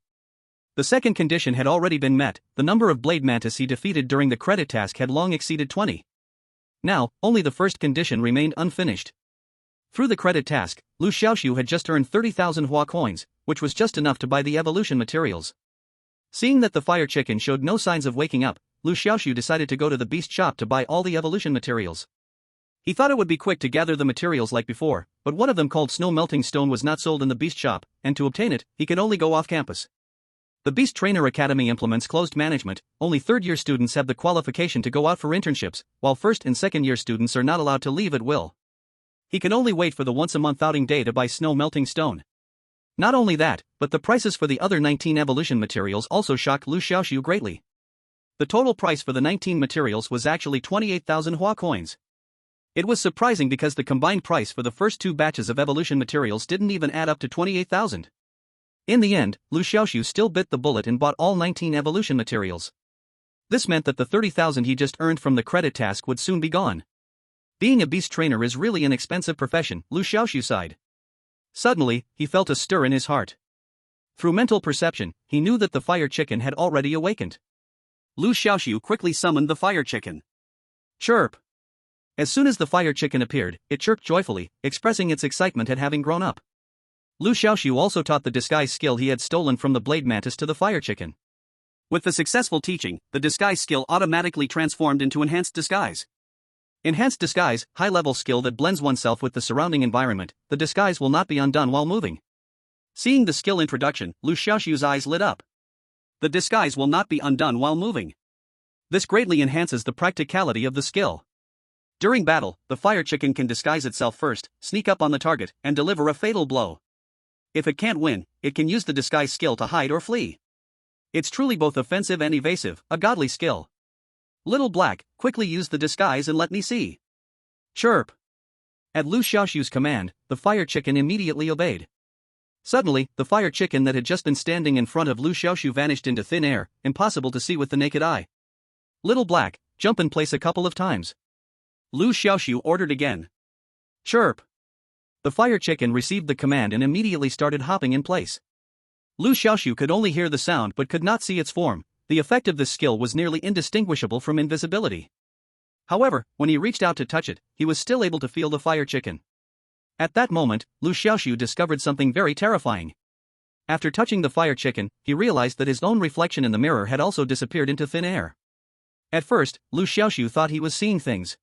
The second condition had already been met, the number of blade mantis he defeated during the credit task had long exceeded 20. Now, only the first condition remained unfinished. Through the credit task, Liu Xiaoxu had just earned 30,000 Hua coins, which was just enough to buy the evolution materials. Seeing that the fire chicken showed no signs of waking up, Liu Xiaoxu decided to go to the beast shop to buy all the evolution materials. He thought it would be quick to gather the materials like before, but one of them called snow melting stone was not sold in the beast shop, and to obtain it, he could only go off campus. The Beast Trainer Academy implements closed management, only third-year students have the qualification to go out for internships, while first and second-year students are not allowed to leave at will. He can only wait for the once-a-month outing day to buy snow melting stone. Not only that, but the prices for the other 19 evolution materials also shocked Liu Xiaoxu greatly. The total price for the 19 materials was actually 28,000 Hua coins. It was surprising because the combined price for the first two batches of evolution materials didn't even add up to 28,000. In the end, Liu Xiaoxu still bit the bullet and bought all 19 evolution materials. This meant that the 30,000 he just earned from the credit task would soon be gone. Being a beast trainer is really an expensive profession, Liu Xiaoxu sighed. Suddenly, he felt a stir in his heart. Through mental perception, he knew that the fire chicken had already awakened. Liu Xiaoxu quickly summoned the fire chicken. Chirp! As soon as the fire chicken appeared, it chirped joyfully, expressing its excitement at having grown up. Liu Xiaoxu also taught the disguise skill he had stolen from the blade mantis to the fire chicken. With the successful teaching, the disguise skill automatically transformed into enhanced disguise. Enhanced disguise, high-level skill that blends oneself with the surrounding environment, the disguise will not be undone while moving. Seeing the skill introduction, Liu Xiaoxu's eyes lit up. The disguise will not be undone while moving. This greatly enhances the practicality of the skill. During battle, the fire chicken can disguise itself first, sneak up on the target, and deliver a fatal blow. If it can't win, it can use the disguise skill to hide or flee. It's truly both offensive and evasive, a godly skill. Little Black, quickly use the disguise and let me see. Chirp! At Liu Xiaoxu's command, the fire chicken immediately obeyed. Suddenly, the fire chicken that had just been standing in front of Liu Xiaoxu vanished into thin air, impossible to see with the naked eye. Little Black, jump in place a couple of times. Liu Xiaoxu ordered again. Chirp! The fire chicken received the command and immediately started hopping in place. Liu Xiaoxu could only hear the sound but could not see its form. The effect of this skill was nearly indistinguishable from invisibility. However, when he reached out to touch it, he was still able to feel the fire chicken. At that moment, Liu Xiaoxu discovered something very terrifying. After touching the fire chicken, he realized that his own reflection in the mirror had also disappeared into thin air. At first, Liu Xiaoxu thought he was seeing things.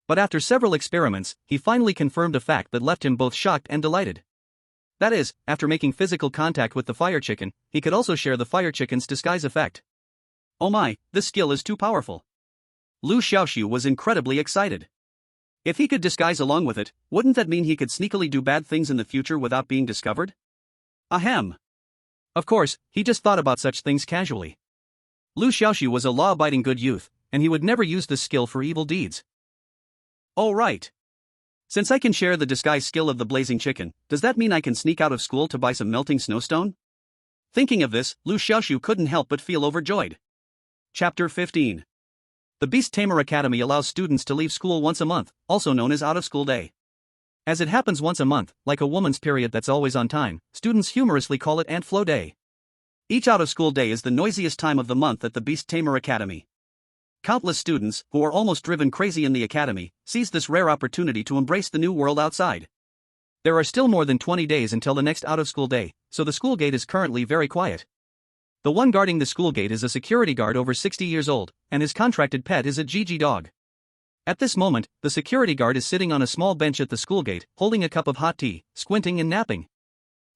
But after several experiments, he finally confirmed a fact that left him both shocked and delighted. That is, after making physical contact with the fire chicken, he could also share the fire chicken's disguise effect. Oh my, this skill is too powerful. Liu Xiaoxu was incredibly excited. If he could disguise along with it, wouldn't that mean he could sneakily do bad things in the future without being discovered? Ahem. Of course, he just thought about such things casually. Liu Xiaoxu was a law-abiding good youth, and he would never use this skill for evil deeds. Oh right. Since I can share the disguise skill of the blazing chicken, does that mean I can sneak out of school to buy some melting snowstone? Thinking of this, Liu Xiaoxu couldn't help but feel overjoyed. Chapter 15. The Beast Tamer Academy allows students to leave school once a month, also known as out-of-school day. As it happens once a month, like a woman's period that's always on time, students humorously call it Ant Flow Day. Each out-of-school day is the noisiest time of the month at the Beast Tamer Academy. Countless students, who are almost driven crazy in the academy, seize this rare opportunity to embrace the new world outside. There are still more than 20 days until the next out-of-school day, so the school gate is currently very quiet. The one guarding the school gate is a security guard over 60 years old, and his contracted pet is a Gigi dog. At this moment, the security guard is sitting on a small bench at the school gate, holding a cup of hot tea, squinting and napping.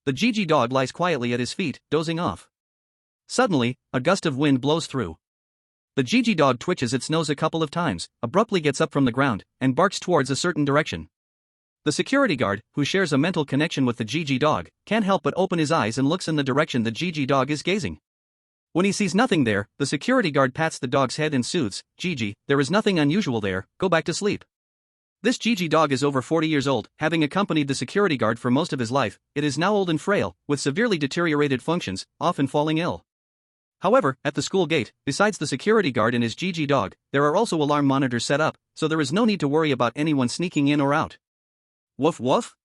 The Gigi dog lies quietly at his feet, dozing off. Suddenly, a gust of wind blows through. The Gigi dog twitches its nose a couple of times, abruptly gets up from the ground, and barks towards a certain direction. The security guard, who shares a mental connection with the Gigi dog, can't help but open his eyes and looks in the direction the Gigi dog is gazing. When he sees nothing there, the security guard pats the dog's head and soothes, "Gigi, there is nothing unusual there, go back to sleep." This Gigi dog is over 40 years old, having accompanied the security guard for most of his life. It is now old and frail, with severely deteriorated functions, often falling ill. However, at the school gate, besides the security guard and his Gigi dog, there are also alarm monitors set up, so there is no need to worry about anyone sneaking in or out. Woof woof?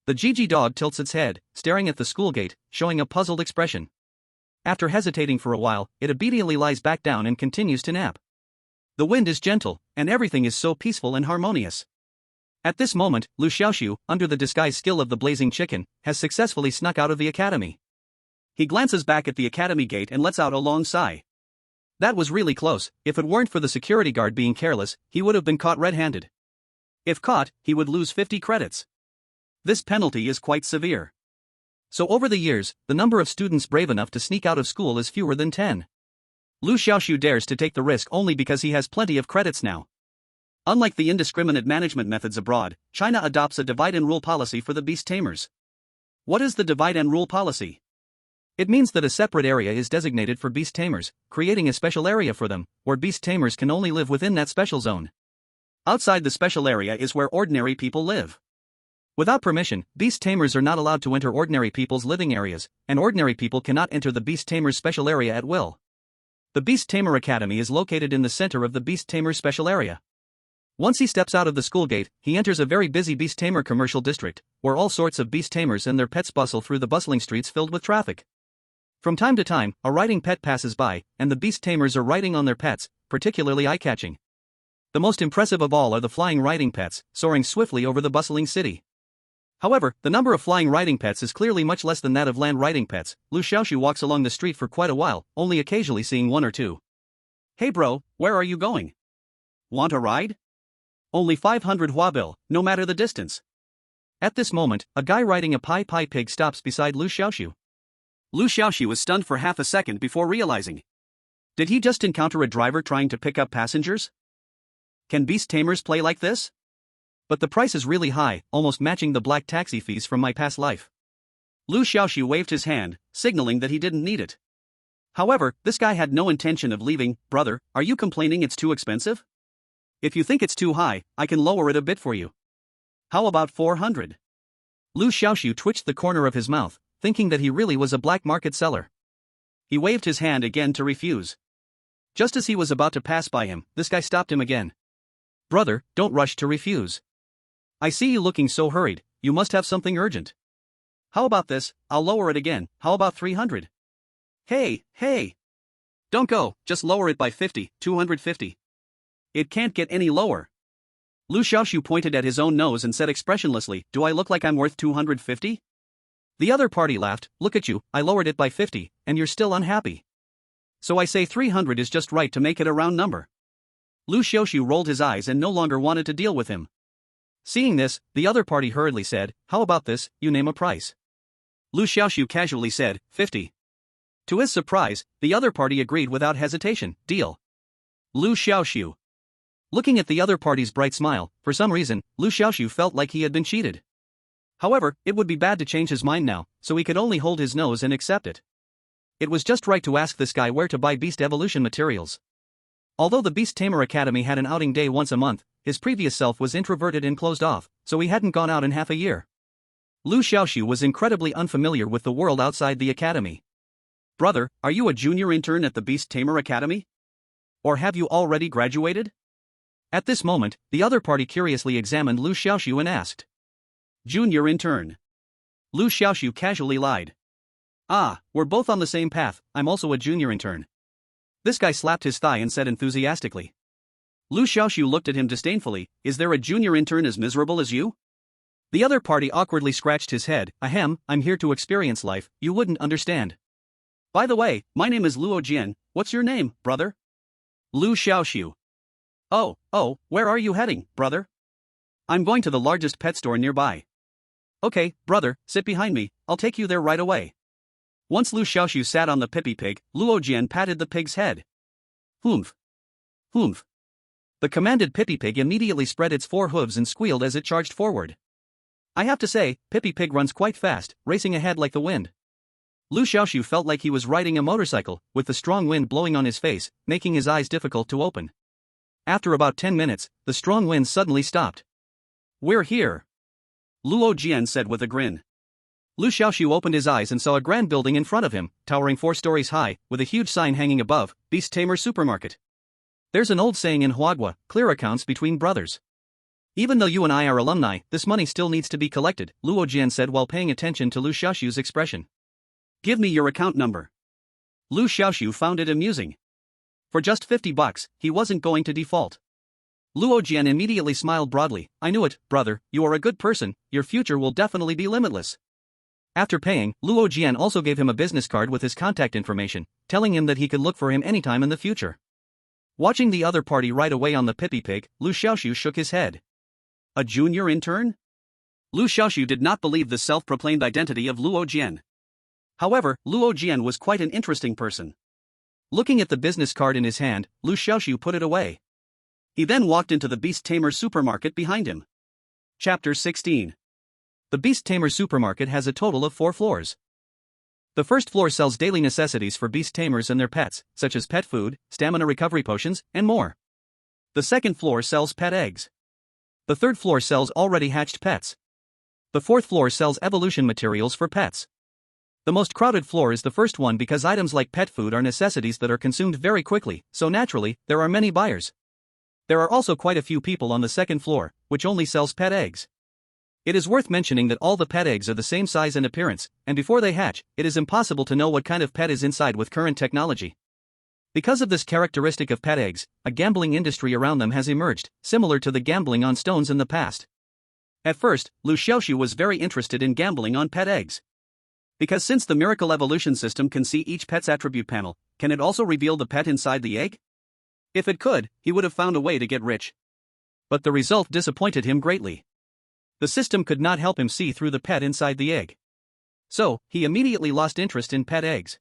The Gigi dog tilts its head, staring at the school gate, showing a puzzled expression. After hesitating for a while, it obediently lies back down and continues to nap. The wind is gentle, and everything is so peaceful and harmonious. At this moment, Liu Xiaoxu, under the disguised skill of the blazing chicken, has successfully snuck out of the academy. He glances back at the academy gate and lets out a long sigh. That was really close. If it weren't for the security guard being careless, he would have been caught red-handed. If caught, he would lose 50 credits. This penalty is quite severe. So over the years, the number of students brave enough to sneak out of school is fewer than 10. Liu Xiaoxu dares to take the risk only because he has plenty of credits now. Unlike the indiscriminate management methods abroad, China adopts a divide-and-rule policy for the beast tamers. What is the divide-and-rule policy? It means that a separate area is designated for beast tamers, creating a special area for them, where beast tamers can only live within that special zone. Outside the special area is where ordinary people live. Without permission, beast tamers are not allowed to enter ordinary people's living areas, and ordinary people cannot enter the beast tamer's special area at will. The Beast Tamer Academy is located in the center of the beast tamer's special area. Once he steps out of the school gate, he enters a very busy beast tamer commercial district, where all sorts of beast tamers and their pets bustle through the bustling streets filled with traffic. From time to time, a riding pet passes by, and the beast tamers are riding on their pets, particularly eye-catching. The most impressive of all are the flying riding pets, soaring swiftly over the bustling city. However, the number of flying riding pets is clearly much less than that of land riding pets. Liu Xiaoxu walks along the street for quite a while, only occasionally seeing one or two. "Hey bro, where are you going? Want a ride? Only 500 huabil, no matter the distance." At this moment, a guy riding a Pai Pai pig stops beside Liu Xiaoxu. Liu Xiaoxu was stunned for half a second before realizing. Did he just encounter a driver trying to pick up passengers? Can beast tamers play like this? But the price is really high, almost matching the black taxi fees from my past life. Liu Xiaoxu waved his hand, signaling that he didn't need it. However, this guy had no intention of leaving. "Brother, are you complaining it's too expensive? If you think it's too high, I can lower it a bit for you. How about 400? Liu Xiaoxu twitched the corner of his mouth, thinking that he really was a black market seller. He waved his hand again to refuse. Just as he was about to pass by him, this guy stopped him again. "Brother, don't rush to refuse. I see you looking so hurried, you must have something urgent. How about this, I'll lower it again, how about 300? Hey! Don't go, just lower it by 50, 250. It can't get any lower." Liu Xiaoxu pointed at his own nose and said expressionlessly, "Do I look like I'm worth 250? The other party laughed, "Look at you, I lowered it by 50, and you're still unhappy. So I say 300 is just right to make it a round number." Liu Xiaoxu rolled his eyes and no longer wanted to deal with him. Seeing this, the other party hurriedly said, "How about this, you name a price." Liu Xiaoxu casually said, 50. To his surprise, the other party agreed without hesitation, "Deal." Liu Xiaoxu. Looking at the other party's bright smile, for some reason, Liu Xiaoxu felt like he had been cheated. However, it would be bad to change his mind now, so he could only hold his nose and accept it. It was just right to ask this guy where to buy beast evolution materials. Although the Beast Tamer Academy had an outing day once a month, his previous self was introverted and closed off, so he hadn't gone out in half a year. Liu Xiaoxu was incredibly unfamiliar with the world outside the academy. "Brother, are you a junior intern at the Beast Tamer Academy? Or have you already graduated?" At this moment, the other party curiously examined Liu Xiaoxu and asked. "Junior intern." Liu Xiaoxu casually lied. Ah, we're both on the same path, I'm also a junior intern. This guy slapped his thigh and said enthusiastically. Liu Xiaoxu looked at him disdainfully, is there a junior intern as miserable as you? The other party awkwardly scratched his head, ahem, I'm here to experience life, you wouldn't understand. By the way, my name is Luo Jian, what's your name, brother? Liu Xiaoxu. Oh, where are you heading, brother? I'm going to the largest pet store nearby. Okay, brother, sit behind me, I'll take you there right away. Once Liu Xiaoxu sat on the pippy pig, Luo Jian patted the pig's head. Humph. Humph. The commanded pippy pig immediately spread its 4 hooves and squealed as it charged forward. I have to say, pippy pig runs quite fast, racing ahead like the wind. Liu Xiaoxu felt like he was riding a motorcycle, with the strong wind blowing on his face, making his eyes difficult to open. After about 10 minutes, the strong wind suddenly stopped. We're here, Luo Jian said with a grin. Liu Xiaoxu opened his eyes and saw a grand building in front of him, towering 4 stories high, with a huge sign hanging above, Beast Tamer Supermarket. There's an old saying in Huagua, clear accounts between brothers. Even though you and I are alumni, this money still needs to be collected, Luo Jian said while paying attention to Liu Xiaoxu's expression. Give me your account number. Liu Xiaoxu found it amusing. For just $50, he wasn't going to default. Luo Jian immediately smiled broadly, I knew it, brother, you are a good person, your future will definitely be limitless. After paying, Luo Jian also gave him a business card with his contact information, telling him that he could look for him anytime in the future. Watching the other party ride away on the pippy pig, Liu Xiaoxu shook his head. A junior intern? Liu Xiaoxu did not believe the self-proclaimed identity of Luo Jian. However, Luo Jian was quite an interesting person. Looking at the business card in his hand, Liu Xiaoxu put it away. He then walked into the Beast Tamer supermarket behind him. Chapter 16. The Beast Tamer supermarket has a total of 4 floors. The first floor sells daily necessities for beast tamers and their pets, such as pet food, stamina recovery potions, and more. The second floor sells pet eggs. The third floor sells already hatched pets. The fourth floor sells evolution materials for pets. The most crowded floor is the first one because items like pet food are necessities that are consumed very quickly, so naturally, there are many buyers. There are also quite a few people on the second floor, which only sells pet eggs. It is worth mentioning that all the pet eggs are the same size and appearance, and before they hatch, it is impossible to know what kind of pet is inside with current technology. Because of this characteristic of pet eggs, a gambling industry around them has emerged, similar to the gambling on stones in the past. At first, Liu Xiaoxu was very interested in gambling on pet eggs. Because since the miracle evolution system can see each pet's attribute panel, can it also reveal the pet inside the egg? If it could, he would have found a way to get rich. But the result disappointed him greatly. The system could not help him see through the pet inside the egg. So, he immediately lost interest in pet eggs.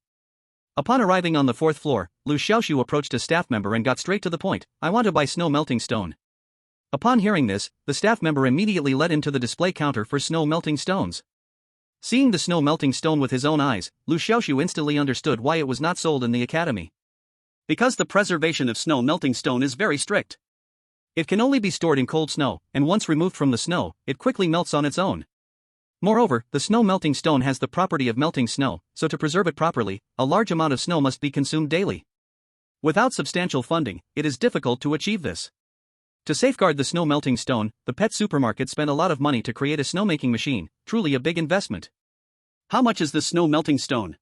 Upon arriving on the 4th floor, Liu Xiaoxu approached a staff member and got straight to the point, I want to buy snow melting stone. Upon hearing this, the staff member immediately led him to the display counter for snow melting stones. Seeing the snow melting stone with his own eyes, Liu Xiaoxu instantly understood why it was not sold in the academy. Because the preservation of snow melting stone is very strict. It can only be stored in cold snow, and once removed from the snow, it quickly melts on its own. Moreover, the snow melting stone has the property of melting snow, so to preserve it properly, a large amount of snow must be consumed daily. Without substantial funding, it is difficult to achieve this. To safeguard the snow melting stone, the pet supermarket spent a lot of money to create a snowmaking machine, truly a big investment. How much is the snow melting stone?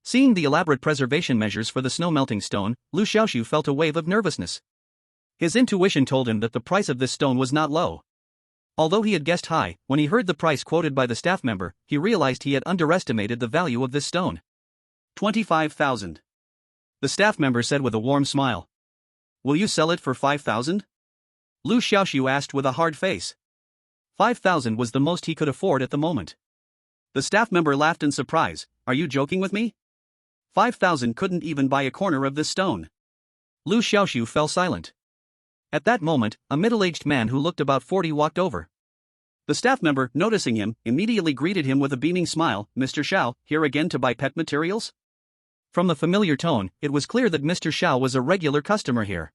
Seeing the elaborate preservation measures for the snow melting stone, Liu Xiaoxu felt a wave of nervousness. His intuition told him that the price of this stone was not low. Although he had guessed high, when he heard the price quoted by the staff member, he realized he had underestimated the value of this stone. 25,000. The staff member said with a warm smile. Will you sell it for 5,000? Liu Xiaoxu asked with a hard face. 5,000 was the most he could afford at the moment. The staff member laughed in surprise, are you joking with me? 5,000 couldn't even buy a corner of this stone. Liu Xiaoxu fell silent. At that moment, a middle-aged man who looked about 40 walked over. The staff member, noticing him, immediately greeted him with a beaming smile, Mr. Xiao, here again to buy pet materials? From the familiar tone, it was clear that Mr. Xiao was a regular customer here.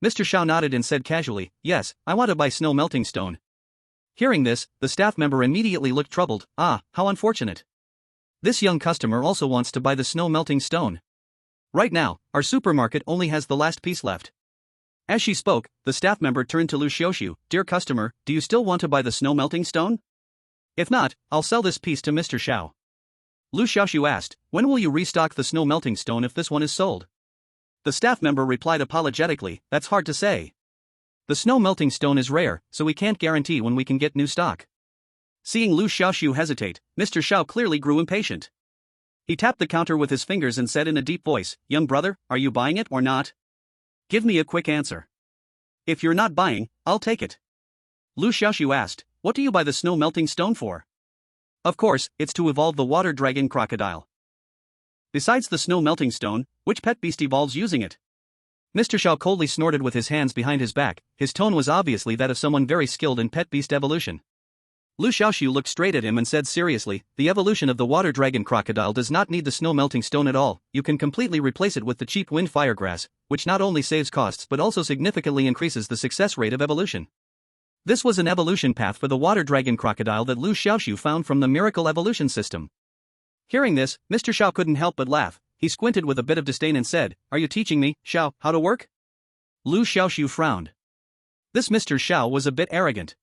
Mr. Xiao nodded and said casually, yes, I want to buy snow melting stone. Hearing this, the staff member immediately looked troubled, how unfortunate. This young customer also wants to buy the snow melting stone. Right now, our supermarket only has the last piece left. As she spoke, the staff member turned to Liu Xiaoxu, dear customer, do you still want to buy the snow melting stone? If not, I'll sell this piece to Mr. Xiao. Liu Xiaoxu asked, when will you restock the snow melting stone if this one is sold? The staff member replied apologetically, that's hard to say. The snow melting stone is rare, so we can't guarantee when we can get new stock. Seeing Liu Xiaoxu hesitate, Mr. Xiao clearly grew impatient. He tapped the counter with his fingers and said in a deep voice, young brother, are you buying it or not? Give me a quick answer. If you're not buying, I'll take it. Liu Xiaoxu asked, what do you buy the snow melting stone for? Of course, it's to evolve the water dragon crocodile. Besides the snow melting stone, which pet beast evolves using it? Mr. Xiao coldly snorted with his hands behind his back. His tone was obviously that of someone very skilled in pet beast evolution. Liu Xiaoxu looked straight at him and said seriously, the evolution of the water dragon crocodile does not need the snow melting stone at all. You can completely replace it with the cheap wind firegrass, which not only saves costs but also significantly increases the success rate of evolution. This was an evolution path for the water dragon crocodile that Liu Xiaoxu found from the miracle evolution system. Hearing this, Mr. Xiao couldn't help but laugh. He squinted with a bit of disdain and said, are you teaching me, Xiao, how to work? Liu Xiaoxu frowned. This Mr. Xiao was a bit arrogant.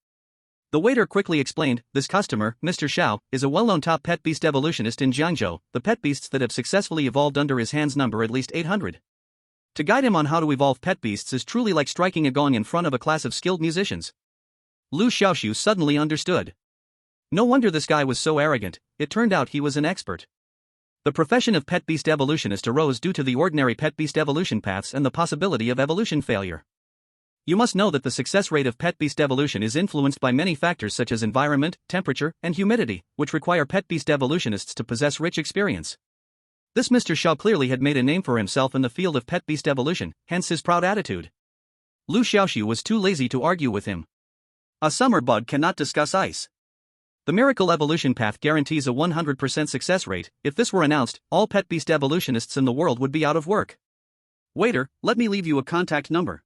The waiter quickly explained, this customer, Mr. Xiao, is a well-known top pet beast evolutionist in Jiangzhou. The pet beasts that have successfully evolved under his hands number at least 800. To guide him on how to evolve pet beasts is truly like striking a gong in front of a class of skilled musicians. Liu Xiaoxu suddenly understood. No wonder this guy was so arrogant, it turned out he was an expert. The profession of pet beast evolutionist arose due to the ordinary pet beast evolution paths and the possibility of evolution failure. You must know that the success rate of pet beast evolution is influenced by many factors such as environment, temperature, and humidity, which require pet beast evolutionists to possess rich experience. This Mr. Xiao clearly had made a name for himself in the field of pet beast evolution, hence his proud attitude. Liu Xiaoxu was too lazy to argue with him. A summer bug cannot discuss ice. The miracle evolution path guarantees a 100% success rate. If this were announced, all pet beast evolutionists in the world would be out of work. Waiter, let me leave you a contact number.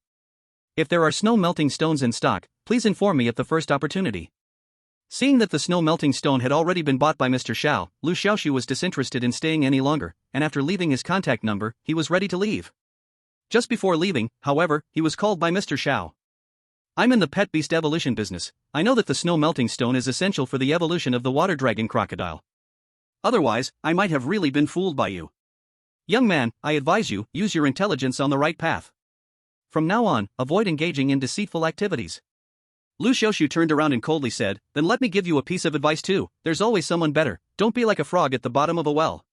If there are snow melting stones in stock, please inform me at the first opportunity. Seeing that the snow melting stone had already been bought by Mr. Xiao, Liu Xiaoxu was disinterested in staying any longer, and after leaving his contact number, he was ready to leave. Just before leaving, however, he was called by Mr. Xiao. I'm in the pet beast evolution business. I know that the snow melting stone is essential for the evolution of the water dragon crocodile. Otherwise, I might have really been fooled by you. Young man, I advise you, use your intelligence on the right path. From now on, avoid engaging in deceitful activities. Liu Xiaoxu turned around and coldly said, then let me give you a piece of advice too, there's always someone better, don't be like a frog at the bottom of a well.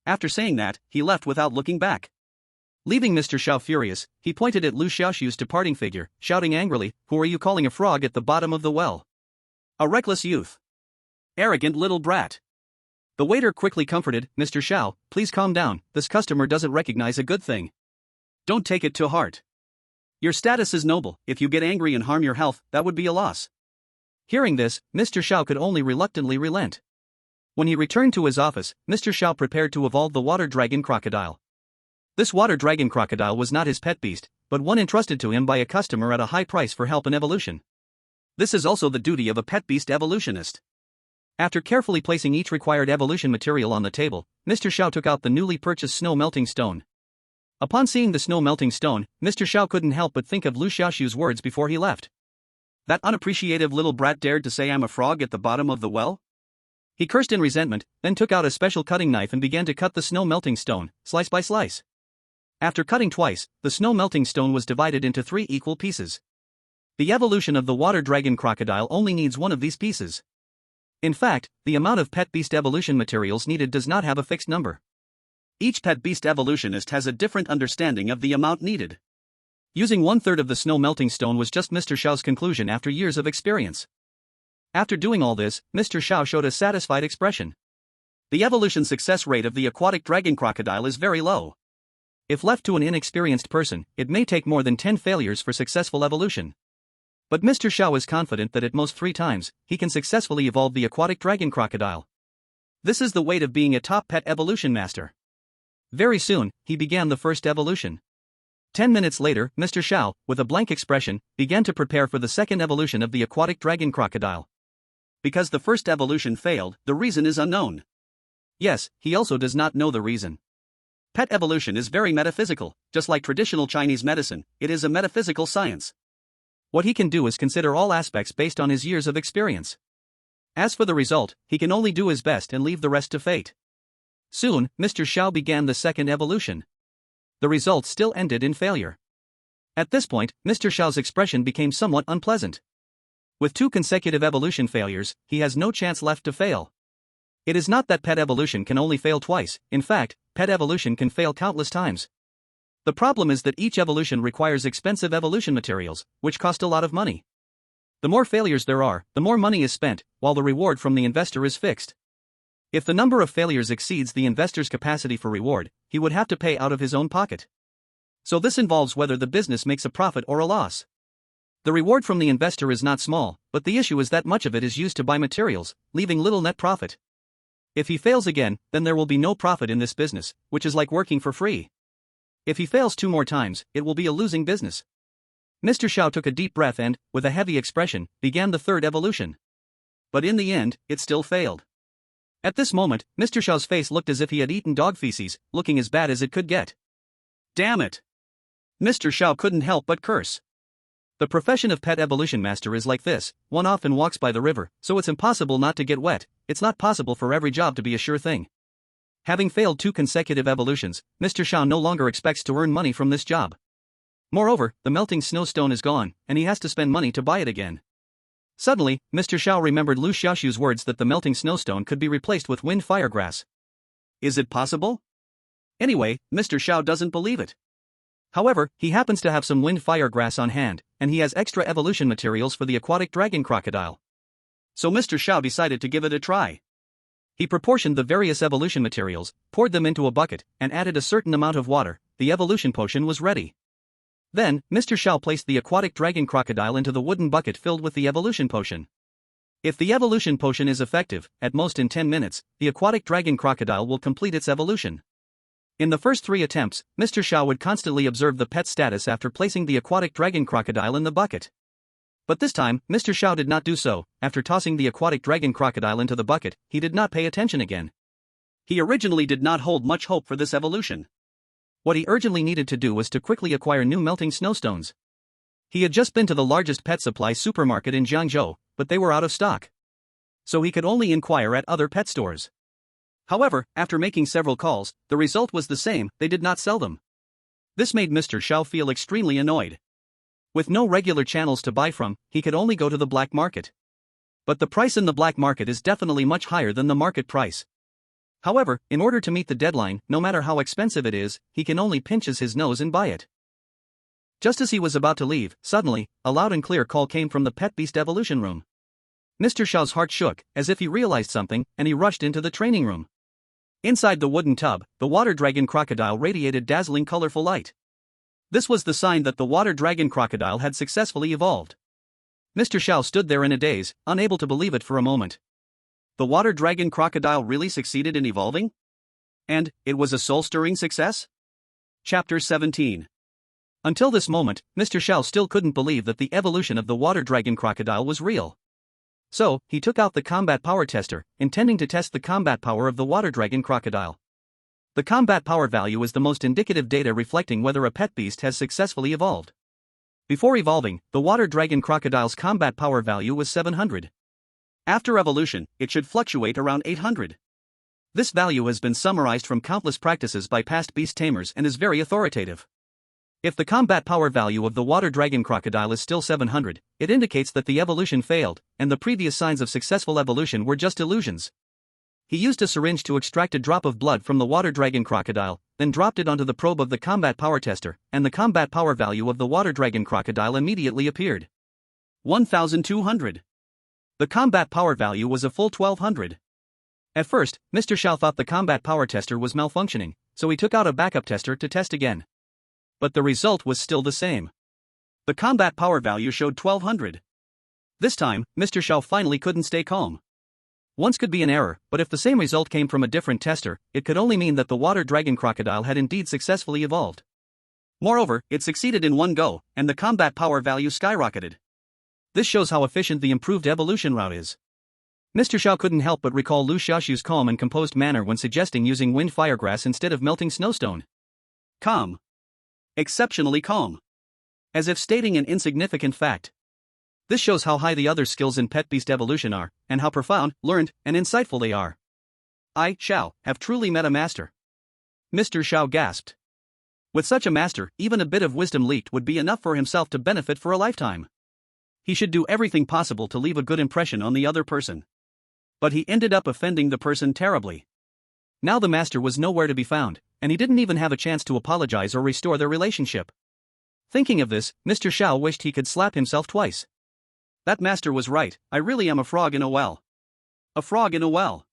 After saying that, he left without looking back. Leaving Mr. Xiao furious, he pointed at Liu Xiaoxu's departing figure, shouting angrily, who are you calling a frog at the bottom of the well? A reckless youth. Arrogant little brat. The waiter quickly comforted, Mr. Xiao, please calm down, this customer doesn't recognize a good thing. Don't take it to heart. Your status is noble, if you get angry and harm your health, that would be a loss. Hearing this, Mr. Xiao could only reluctantly relent. When he returned to his office, Mr. Xiao prepared to evolve the water dragon crocodile. This water dragon crocodile was not his pet beast, but one entrusted to him by a customer at a high price for help in evolution. This is also the duty of a pet beast evolutionist. After carefully placing each required evolution material on the table, Mr. Xiao took out the newly purchased snow melting stone. Upon seeing the snow melting stone, Mr. Xiao couldn't help but think of Liu Xiaoxu's words before he left. That unappreciative little brat dared to say I'm a frog at the bottom of the well? He cursed in resentment, then took out a special cutting knife and began to cut the snow melting stone, slice by slice. After cutting twice, the snow melting stone was divided into 3 equal pieces. The evolution of the water dragon crocodile only needs one of these pieces. In fact, the amount of pet beast evolution materials needed does not have a fixed number. Each pet beast evolutionist has a different understanding of the amount needed. Using 1/3 of the snow melting stone was just Mr. Xiao's conclusion after years of experience. After doing all this, Mr. Xiao showed a satisfied expression. The evolution success rate of the aquatic dragon crocodile is very low. If left to an inexperienced person, it may take more than 10 failures for successful evolution. But Mr. Xiao is confident that at most 3 times, he can successfully evolve the aquatic dragon crocodile. This is the weight of being a top pet evolution master. Very soon, he began the first evolution. 10 minutes later, Mr. Xiao, with a blank expression, began to prepare for the second evolution of the aquatic dragon crocodile. Because the first evolution failed, the reason is unknown. Yes, he also does not know the reason. Pet evolution is very metaphysical, just like traditional Chinese medicine, it is a metaphysical science. What he can do is consider all aspects based on his years of experience. As for the result, he can only do his best and leave the rest to fate. Soon, Mr. Xiao began the second evolution. The result still ended in failure. At this point, Mr. Xiao's expression became somewhat unpleasant. With 2 consecutive evolution failures, he has no chance left to fail. It is not that pet evolution can only fail twice, in fact, pet evolution can fail countless times. The problem is that each evolution requires expensive evolution materials, which cost a lot of money. The more failures there are, the more money is spent, while the reward from the investor is fixed. If the number of failures exceeds the investor's capacity for reward, he would have to pay out of his own pocket. So this involves whether the business makes a profit or a loss. The reward from the investor is not small, but the issue is that much of it is used to buy materials, leaving little net profit. If he fails again, then there will be no profit in this business, which is like working for free. If he fails 2 more times, it will be a losing business. Mr. Xiao took a deep breath and, with a heavy expression, began the third evolution. But in the end, it still failed. At this moment, Mr. Xiao's face looked as if he had eaten dog feces, looking as bad as it could get. Damn it! Mr. Xiao couldn't help but curse. The profession of pet evolution master is like this: one often walks by the river, so it's impossible not to get wet. It's not possible for every job to be a sure thing. Having failed 2 consecutive evolutions, Mr. Xiao no longer expects to earn money from this job. Moreover, the melting snowstone is gone, and he has to spend money to buy it again. Suddenly, Mr. Xiao remembered Liu Xiaoxu's words that the melting snowstone could be replaced with wind firegrass. Is it possible? Anyway, Mr. Xiao doesn't believe it. However, he happens to have some wind firegrass on hand, and he has extra evolution materials for the aquatic dragon crocodile. So Mr. Xiao decided to give it a try. He proportioned the various evolution materials, poured them into a bucket, and added a certain amount of water. The evolution potion was ready. Then, Mr. Xiao placed the aquatic dragon crocodile into the wooden bucket filled with the evolution potion. If the evolution potion is effective, at most in 10 minutes, the aquatic dragon crocodile will complete its evolution. In the first 3 attempts, Mr. Xiao would constantly observe the pet status after placing the aquatic dragon crocodile in the bucket. But this time, Mr. Xiao did not do so. After tossing the aquatic dragon crocodile into the bucket, he did not pay attention again. He originally did not hold much hope for this evolution. What he urgently needed to do was to quickly acquire new melting snowstones. He had just been to the largest pet supply supermarket in Jiangzhou, but they were out of stock. So he could only inquire at other pet stores. However, after making several calls, the result was the same: they did not sell them. This made Mr. Xiao feel extremely annoyed. With no regular channels to buy from, he could only go to the black market. But the price in the black market is definitely much higher than the market price. However, in order to meet the deadline, no matter how expensive it is, he can only pinches his nose and buy it. Just as he was about to leave, suddenly, a loud and clear call came from the pet beast evolution room. Mr. Xiao's heart shook, as if he realized something, and he rushed into the training room. Inside the wooden tub, the water dragon crocodile radiated dazzling colorful light. This was the sign that the water dragon crocodile had successfully evolved. Mr. Xiao stood there in a daze, unable to believe it for a moment. The water dragon crocodile really succeeded in evolving? And, it was a soul-stirring success? Chapter 17. Until this moment, Mr. Xiao still couldn't believe that the evolution of the water dragon crocodile was real. So, he took out the combat power tester, intending to test the combat power of the water dragon crocodile. The combat power value is the most indicative data reflecting whether a pet beast has successfully evolved. Before evolving, the water dragon crocodile's combat power value was 700. After evolution, it should fluctuate around 800. This value has been summarized from countless practices by past beast tamers and is very authoritative. If the combat power value of the water dragon crocodile is still 700, it indicates that the evolution failed, and the previous signs of successful evolution were just illusions. He used a syringe to extract a drop of blood from the water dragon crocodile, then dropped it onto the probe of the combat power tester, and the combat power value of the water dragon crocodile immediately appeared. 1,200. The combat power value was a full 1,200. At first, Mr. Xiao thought the combat power tester was malfunctioning, so he took out a backup tester to test again. But the result was still the same. The combat power value showed 1,200. This time, Mr. Xiao finally couldn't stay calm. Once could be an error, but if the same result came from a different tester, it could only mean that the water dragon crocodile had indeed successfully evolved. Moreover, it succeeded in one go, and the combat power value skyrocketed. This shows how efficient the improved evolution route is. Mr. Xiao couldn't help but recall Liu Xiaoxu's calm and composed manner when suggesting using wind firegrass instead of melting snowstone. Calm. Exceptionally calm. As if stating an insignificant fact. This shows how high the other skills in pet beast evolution are, and how profound, learned, and insightful they are. I, Xiao, have truly met a master. Mr. Xiao gasped. With such a master, even a bit of wisdom leaked would be enough for himself to benefit for a lifetime. He should do everything possible to leave a good impression on the other person. But he ended up offending the person terribly. Now the master was nowhere to be found, and he didn't even have a chance to apologize or restore their relationship. Thinking of this, Mr. Xiao wished he could slap himself twice. That master was right, I really am a frog in a well. A frog in a well.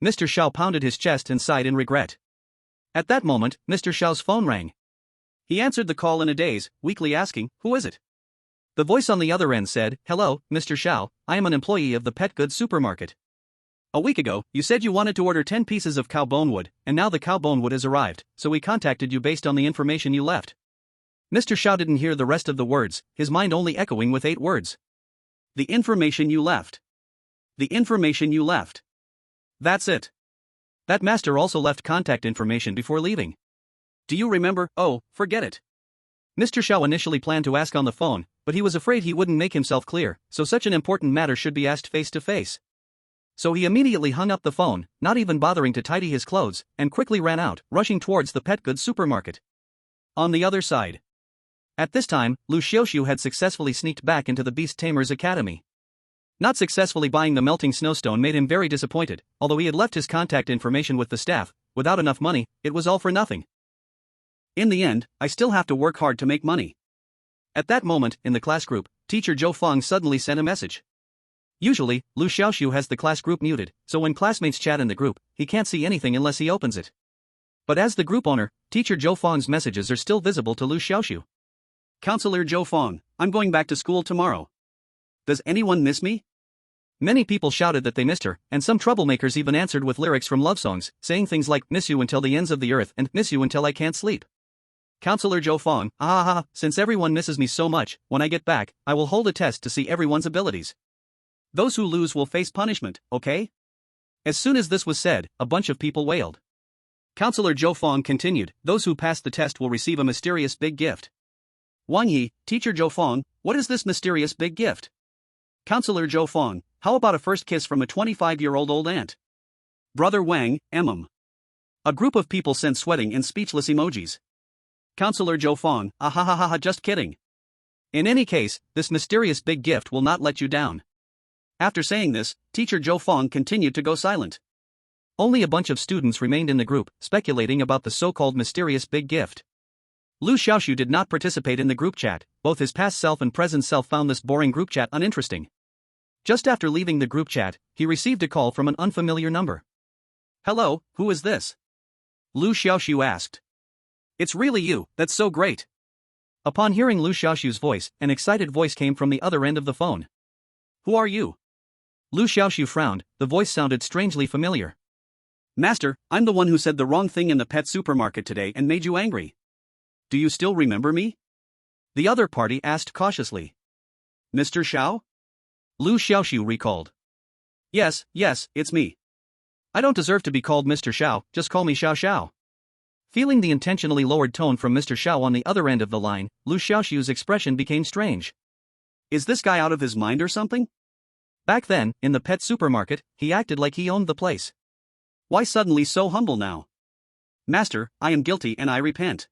Mr. Xiao pounded his chest and sighed in regret. At that moment, Mr. Xiao's phone rang. He answered the call in a daze, weakly asking, "Who is it?" The voice on the other end said, "Hello, Mr. Xiao, I am an employee of the pet goods supermarket. A week ago, you said you wanted to order 10 pieces of cow bone wood, and now the cow bone wood has arrived, so we contacted you based on the information you left." Mr. Xiao didn't hear the rest of the words, his mind only echoing with 8 words. The information you left. The information you left. That's it. That master also left contact information before leaving. Do you remember? Oh, forget it. Mr. Xiao initially planned to ask on the phone, but he was afraid he wouldn't make himself clear, so such an important matter should be asked face to face. So he immediately hung up the phone, not even bothering to tidy his clothes, and quickly ran out, rushing towards the pet goods supermarket. On the other side. At this time, Liu Xiaoxu had successfully sneaked back into the Beast Tamers Academy. Not successfully buying the melting snowstone made him very disappointed, although he had left his contact information with the staff. Without enough money, it was all for nothing. In the end, I still have to work hard to make money. At that moment, in the class group, teacher Zhou Feng suddenly sent a message. Usually, Liu Xiaoxu has the class group muted, so when classmates chat in the group, he can't see anything unless he opens it. But as the group owner, teacher Zhou Feng's messages are still visible to Liu Xiaoxu. Counselor Zhou Feng, I'm going back to school tomorrow. Does anyone miss me? Many people shouted that they missed her, and some troublemakers even answered with lyrics from love songs, saying things like, "Miss you until the ends of the earth" and "Miss you until I can't sleep." Counselor Zhou Feng, since everyone misses me so much, when I get back, I will hold a test to see everyone's abilities. Those who lose will face punishment, okay? As soon as this was said, a bunch of people wailed. Counselor Zhou Feng continued, "Those who pass the test will receive a mysterious big gift." Wang Yi, teacher Zhou Feng, what is this mysterious big gift? Counselor Zhou Feng, how about a first kiss from a 25-year-old old aunt? Brother Wang, A group of people sent sweating and speechless emojis. Counselor Zhou Feng, just kidding. In any case, this mysterious big gift will not let you down. After saying this, teacher Zhou Feng continued to go silent. Only a bunch of students remained in the group, speculating about the so-called mysterious big gift. Liu Xiaoxu did not participate in the group chat. Both his past self and present self found this boring group chat uninteresting. Just after leaving the group chat, he received a call from an unfamiliar number. "Hello, who is this?" Liu Xiaoxu asked. "It's really you, that's so great." Upon hearing Liu Xiaoxu's voice, an excited voice came from the other end of the phone. "Who are you?" Liu Xiaoxu frowned, the voice sounded strangely familiar. "Master, I'm the one who said the wrong thing in the pet supermarket today and made you angry. Do you still remember me?" The other party asked cautiously. "Mr. Xiao?" Liu Xiaoxu recalled. Yes, it's me. I don't deserve to be called Mr. Xiao, just call me Xiao Xiao." Feeling the intentionally lowered tone from Mr. Xiao on the other end of the line, Liu Xiaoxu's expression became strange. Is this guy out of his mind or something? Back then, in the pet supermarket, he acted like he owned the place. Why suddenly so humble now? "Master, I am guilty and I repent.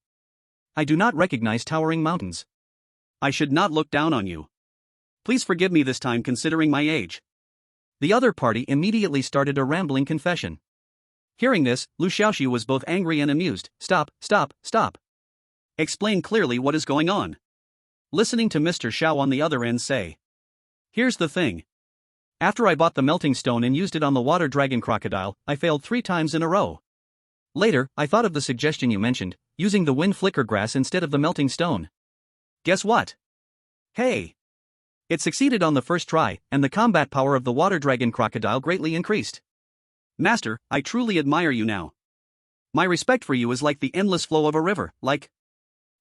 I do not recognize towering mountains. I should not look down on you. Please forgive me this time considering my age." The other party immediately started a rambling confession. Hearing this, Liu Xiaoxu was both angry and amused. Stop. Explain clearly what is going on." Listening to Mr. Xiao on the other end say. "Here's the thing. After I bought the melting stone and used it on the water dragon crocodile, I failed 3 times in a row. Later, I thought of the suggestion you mentioned, using the wind flicker grass instead of the melting stone. Guess what? Hey! It succeeded on the first try, and the combat power of the water dragon crocodile greatly increased. Master, I truly admire you now. My respect for you is like the endless flow of a river, like..."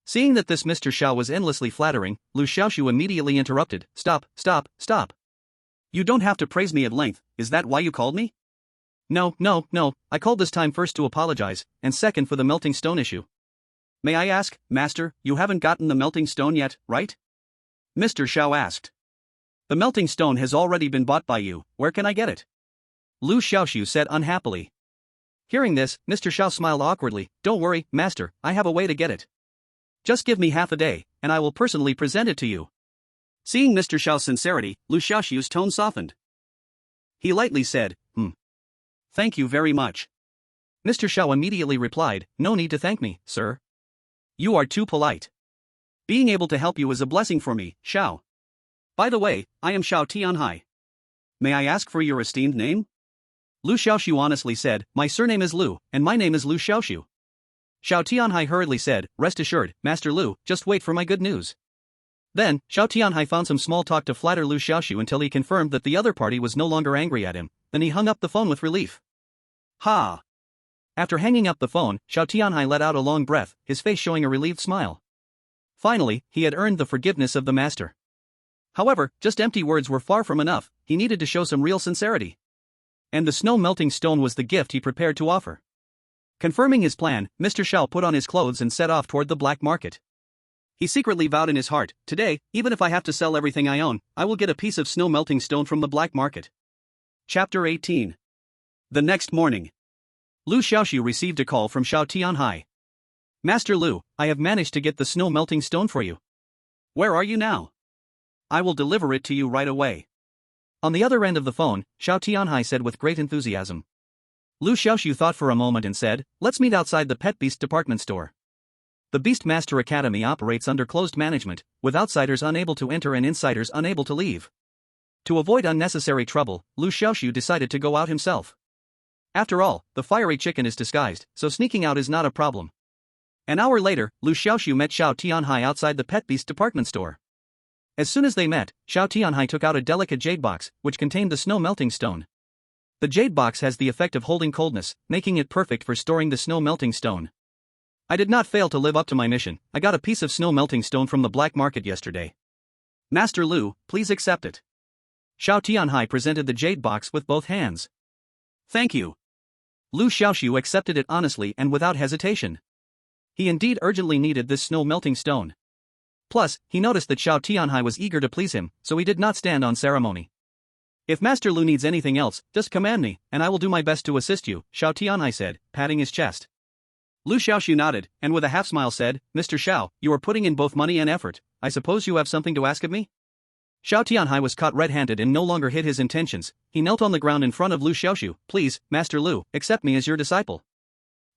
Seeing that this Mr. Xiao was endlessly flattering, Liu Xiaoxu immediately interrupted. Stop. You don't have to praise me at length, is that why you called me? No, I called this time first to apologize, and second for the melting stone issue. May I ask, Master, you haven't gotten the melting stone yet, right? Mr. Xiao asked. The melting stone has already been bought by you, where can I get it? Liu Xiaoxu said unhappily. Hearing this, Mr. Xiao smiled awkwardly. Don't worry, master, I have a way to get it. Just give me half a day, and I will personally present it to you. Seeing Mr. Xiao's sincerity, Liu Xiaoxu's tone softened. He lightly said, Thank you very much. Mr. Xiao immediately replied, No need to thank me, sir. You are too polite. Being able to help you is a blessing for me, Xiao. By the way, I am Xiao Tianhai. May I ask for your esteemed name? Liu Xiaoxu honestly said, My surname is Liu, and my name is Liu Xiaoxu. Xiao Tianhai hurriedly said, Rest assured, Master Liu, just wait for my good news. Then, Xiao Tianhai found some small talk to flatter Liu Xiaoxu until he confirmed that the other party was no longer angry at him, then he hung up the phone with relief. Ha! After hanging up the phone, Xiao Tianhai let out a long breath, his face showing a relieved smile. Finally, he had earned the forgiveness of the master. However, just empty words were far from enough, he needed to show some real sincerity. And the snow-melting stone was the gift he prepared to offer. Confirming his plan, Mr. Xiao put on his clothes and set off toward the black market. He secretly vowed in his heart, Today, even if I have to sell everything I own, I will get a piece of snow-melting stone from the black market. Chapter 18. The next morning. Liu Xiaoxu received a call from Xiao Tianhai. Master Liu, I have managed to get the snow-melting stone for you. Where are you now? I will deliver it to you right away. On the other end of the phone, Xiao Tianhai said with great enthusiasm. Liu Xiaoxu thought for a moment and said, Let's meet outside the Pet Beast department store. The Beast Master Academy operates under closed management, with outsiders unable to enter and insiders unable to leave. To avoid unnecessary trouble, Liu Xiaoxu decided to go out himself. After all, the fiery chicken is disguised, so sneaking out is not a problem. An hour later, Liu Xiaoxu met Xiao Tianhai outside the Pet Beast department store. As soon as they met, Xiao Tianhai took out a delicate jade box, which contained the snow-melting stone. The jade box has the effect of holding coldness, making it perfect for storing the snow-melting stone. I did not fail to live up to my mission. I got a piece of snow-melting stone from the black market yesterday. Master Liu, please accept it. Xiao Tianhai presented the jade box with both hands. Thank you. Liu Xiaoxu accepted it honestly and without hesitation. He indeed urgently needed this snow-melting stone. Plus, he noticed that Xiao Tianhai was eager to please him, so he did not stand on ceremony. If Master Liu needs anything else, just command me, and I will do my best to assist you, Xiao Tianhai said, patting his chest. Liu Xiaoxu nodded, and with a half-smile said, Mr. Xiao, you are putting in both money and effort, I suppose you have something to ask of me? Xiao Tianhai was caught red-handed and no longer hid his intentions. He knelt on the ground in front of Liu Xiaoxu. Please, Master Liu, accept me as your disciple.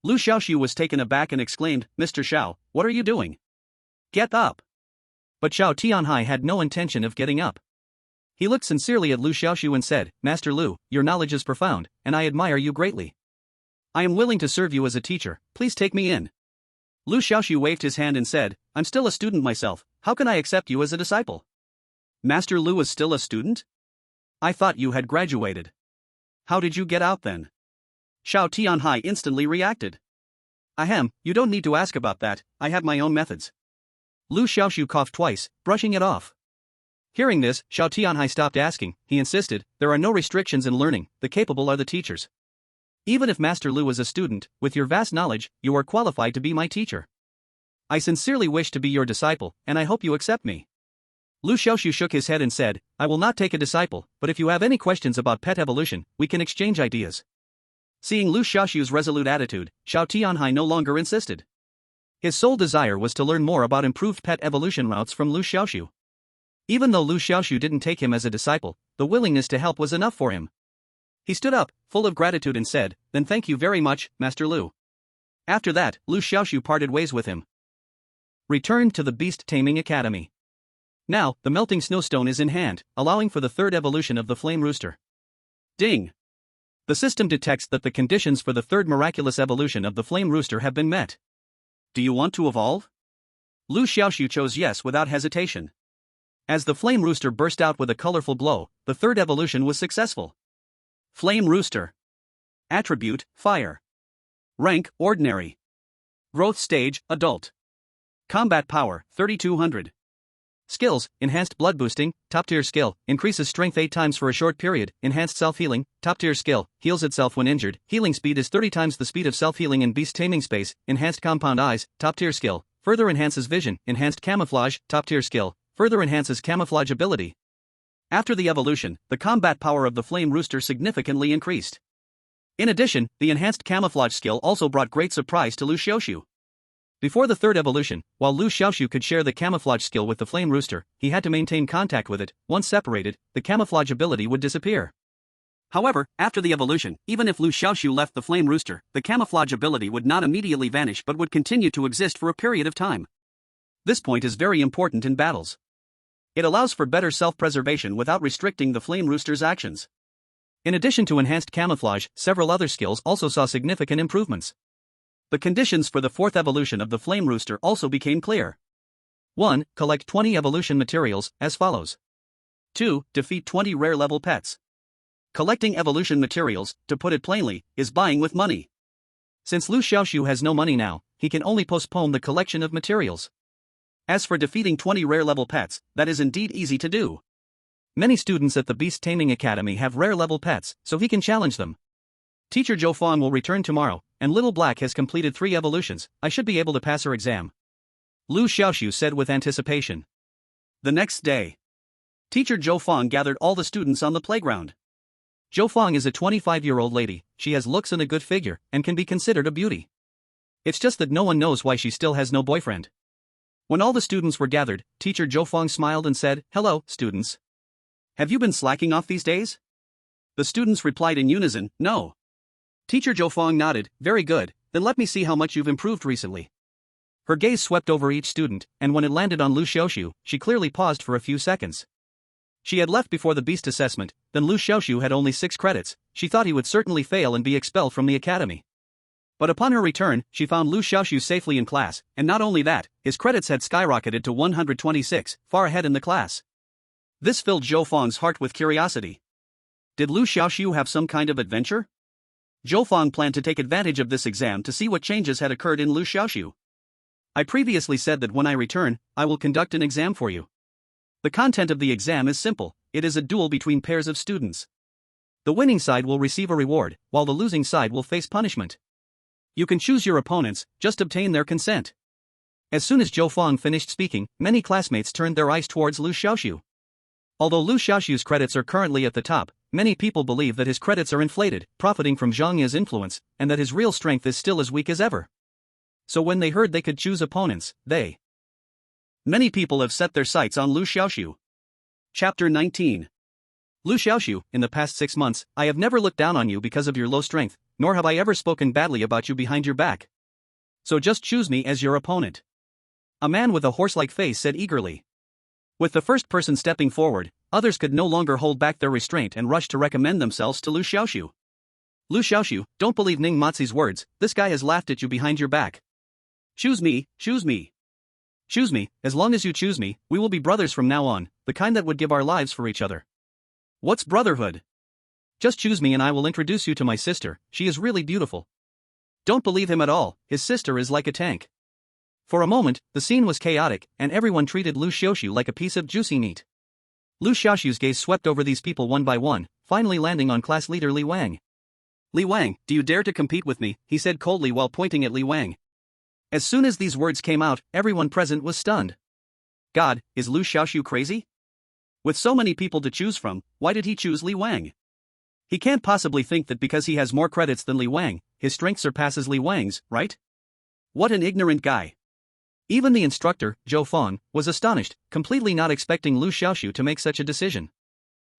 Liu Xiaoxu was taken aback and exclaimed, Mr. Xiao, what are you doing? Get up. But Xiao Tianhai had no intention of getting up. He looked sincerely at Liu Xiaoxu and said, Master Liu, your knowledge is profound, and I admire you greatly. I am willing to serve you as a teacher, please take me in. Liu Xiaoxu waved his hand and said, I'm still a student myself, how can I accept you as a disciple? Master Liu is still a student? I thought you had graduated. How did you get out then? Xiao Tianhai instantly reacted. Ahem, you don't need to ask about that, I have my own methods. Liu Xiaoxu coughed twice, brushing it off. Hearing this, Xiao Tianhai stopped asking. He insisted, there are no restrictions in learning, the capable are the teachers. Even if Master Liu is a student, with your vast knowledge, you are qualified to be my teacher. I sincerely wish to be your disciple, and I hope you accept me. Liu Xiaoxu shook his head and said, I will not take a disciple, but if you have any questions about pet evolution, we can exchange ideas. Seeing Liu Xiaoxu's resolute attitude, Xiao Tianhai no longer insisted. His sole desire was to learn more about improved pet evolution routes from Liu Xiaoxu. Even though Liu Xiaoxu didn't take him as a disciple, the willingness to help was enough for him. He stood up, full of gratitude and said, Then thank you very much, Master Liu. After that, Liu Xiaoxu parted ways with him. Returned to the Beast Taming Academy. Now, the melting snowstone is in hand, allowing for the third evolution of the flame rooster. Ding! The system detects that the conditions for the third miraculous evolution of the flame rooster have been met. Do you want to evolve? Liu Xiaoxu chose yes without hesitation. As the flame rooster burst out with a colorful glow, the third evolution was successful. Flame rooster. Attribute, fire. Rank, ordinary. Growth stage, adult. Combat power, 3200. Skills, enhanced blood boosting, top tier skill, increases strength 8 times for a short period, enhanced self-healing, top tier skill, heals itself when injured, healing speed is 30 times the speed of self-healing in beast taming space, enhanced compound eyes, top tier skill, further enhances vision, enhanced camouflage, top tier skill, further enhances camouflage ability. After the evolution, the combat power of the flame rooster significantly increased. In addition, the enhanced camouflage skill also brought great surprise to Liu Xiaoxu. Before the third evolution, while Liu Xiaoxu could share the camouflage skill with the flame rooster, he had to maintain contact with it. Once separated, the camouflage ability would disappear. However, after the evolution, even if Liu Xiaoxu left the flame rooster, the camouflage ability would not immediately vanish but would continue to exist for a period of time. This point is very important in battles. It allows for better self-preservation without restricting the flame rooster's actions. In addition to enhanced camouflage, several other skills also saw significant improvements. The conditions for the fourth evolution of the flame rooster also became clear. 1. Collect 20 evolution materials, as follows. 2. Defeat 20 rare level pets. Collecting evolution materials, to put it plainly, is buying with money. Since Liu Xiaoxu has no money now, he can only postpone the collection of materials. As for defeating 20 rare level pets, that is indeed easy to do. Many students at the Beast Taming Academy have rare level pets, so he can challenge them. Teacher Zhou Fang will return tomorrow, and Little Black has completed 3 evolutions. I should be able to pass her exam. Liu Xiaoxu said with anticipation. The next day, Teacher Zhou Fang gathered all the students on the playground. Zhou Fang is a 25-year-old lady. She has looks and a good figure, and can be considered a beauty. It's just that no one knows why she still has no boyfriend. When all the students were gathered, Teacher Zhou Fang smiled and said, "Hello, students. Have you been slacking off these days?" The students replied in unison, "No." Teacher Zhou Fang nodded, "Very good, then let me see how much you've improved recently." Her gaze swept over each student, and when it landed on Liu Xiaoxu, she clearly paused for a few seconds. She had left before the beast assessment, then Liu Xiaoxu had only 6 credits. She thought he would certainly fail and be expelled from the academy. But upon her return, she found Liu Xiaoxu safely in class, and not only that, his credits had skyrocketed to 126, far ahead in the class. This filled Zhou Fang's heart with curiosity. Did Liu Xiaoxu have some kind of adventure? Zhou Fang planned to take advantage of this exam to see what changes had occurred in Liu Xiaoxu. I previously said that when I return, I will conduct an exam for you. The content of the exam is simple. It is a duel between pairs of students. The winning side will receive a reward, while the losing side will face punishment. You can choose your opponents, just obtain their consent. As soon as Zhou Fang finished speaking, many classmates turned their eyes towards Liu Xiaoxu. Although Liu Xiaoxu's credits are currently at the top, many people believe that his credits are inflated, profiting from Zhang Ye's influence, and that his real strength is still as weak as ever. So when they heard they could choose opponents, Many people have set their sights on Liu Xiaoxu. Chapter 19. Liu Xiaoxu, in the past 6 months, I have never looked down on you because of your low strength, nor have I ever spoken badly about you behind your back. So just choose me as your opponent. A man with a horse-like face said eagerly. With the first person stepping forward, others could no longer hold back their restraint and rushed to recommend themselves to Liu Xiaoxu. Liu Xiaoxu, don't believe Ning Mozi's words, this guy has laughed at you behind your back. Choose me, choose me. Choose me, as long as you choose me, we will be brothers from now on, the kind that would give our lives for each other. What's brotherhood? Just choose me and I will introduce you to my sister, she is really beautiful. Don't believe him at all, his sister is like a tank. For a moment, the scene was chaotic, and everyone treated Liu Xiaoxu like a piece of juicy meat. Liu Xiaoxu's gaze swept over these people one by one, finally landing on class leader Li Wang. Li Wang, do you dare to compete with me? He said coldly while pointing at Li Wang. As soon as these words came out, everyone present was stunned. God, is Liu Xiaoxu crazy? With so many people to choose from, why did he choose Li Wang? He can't possibly think that because he has more credits than Li Wang, his strength surpasses Li Wang's, right? What an ignorant guy. Even the instructor, Zhou Fang, was astonished, completely not expecting Liu Xiaoxu to make such a decision.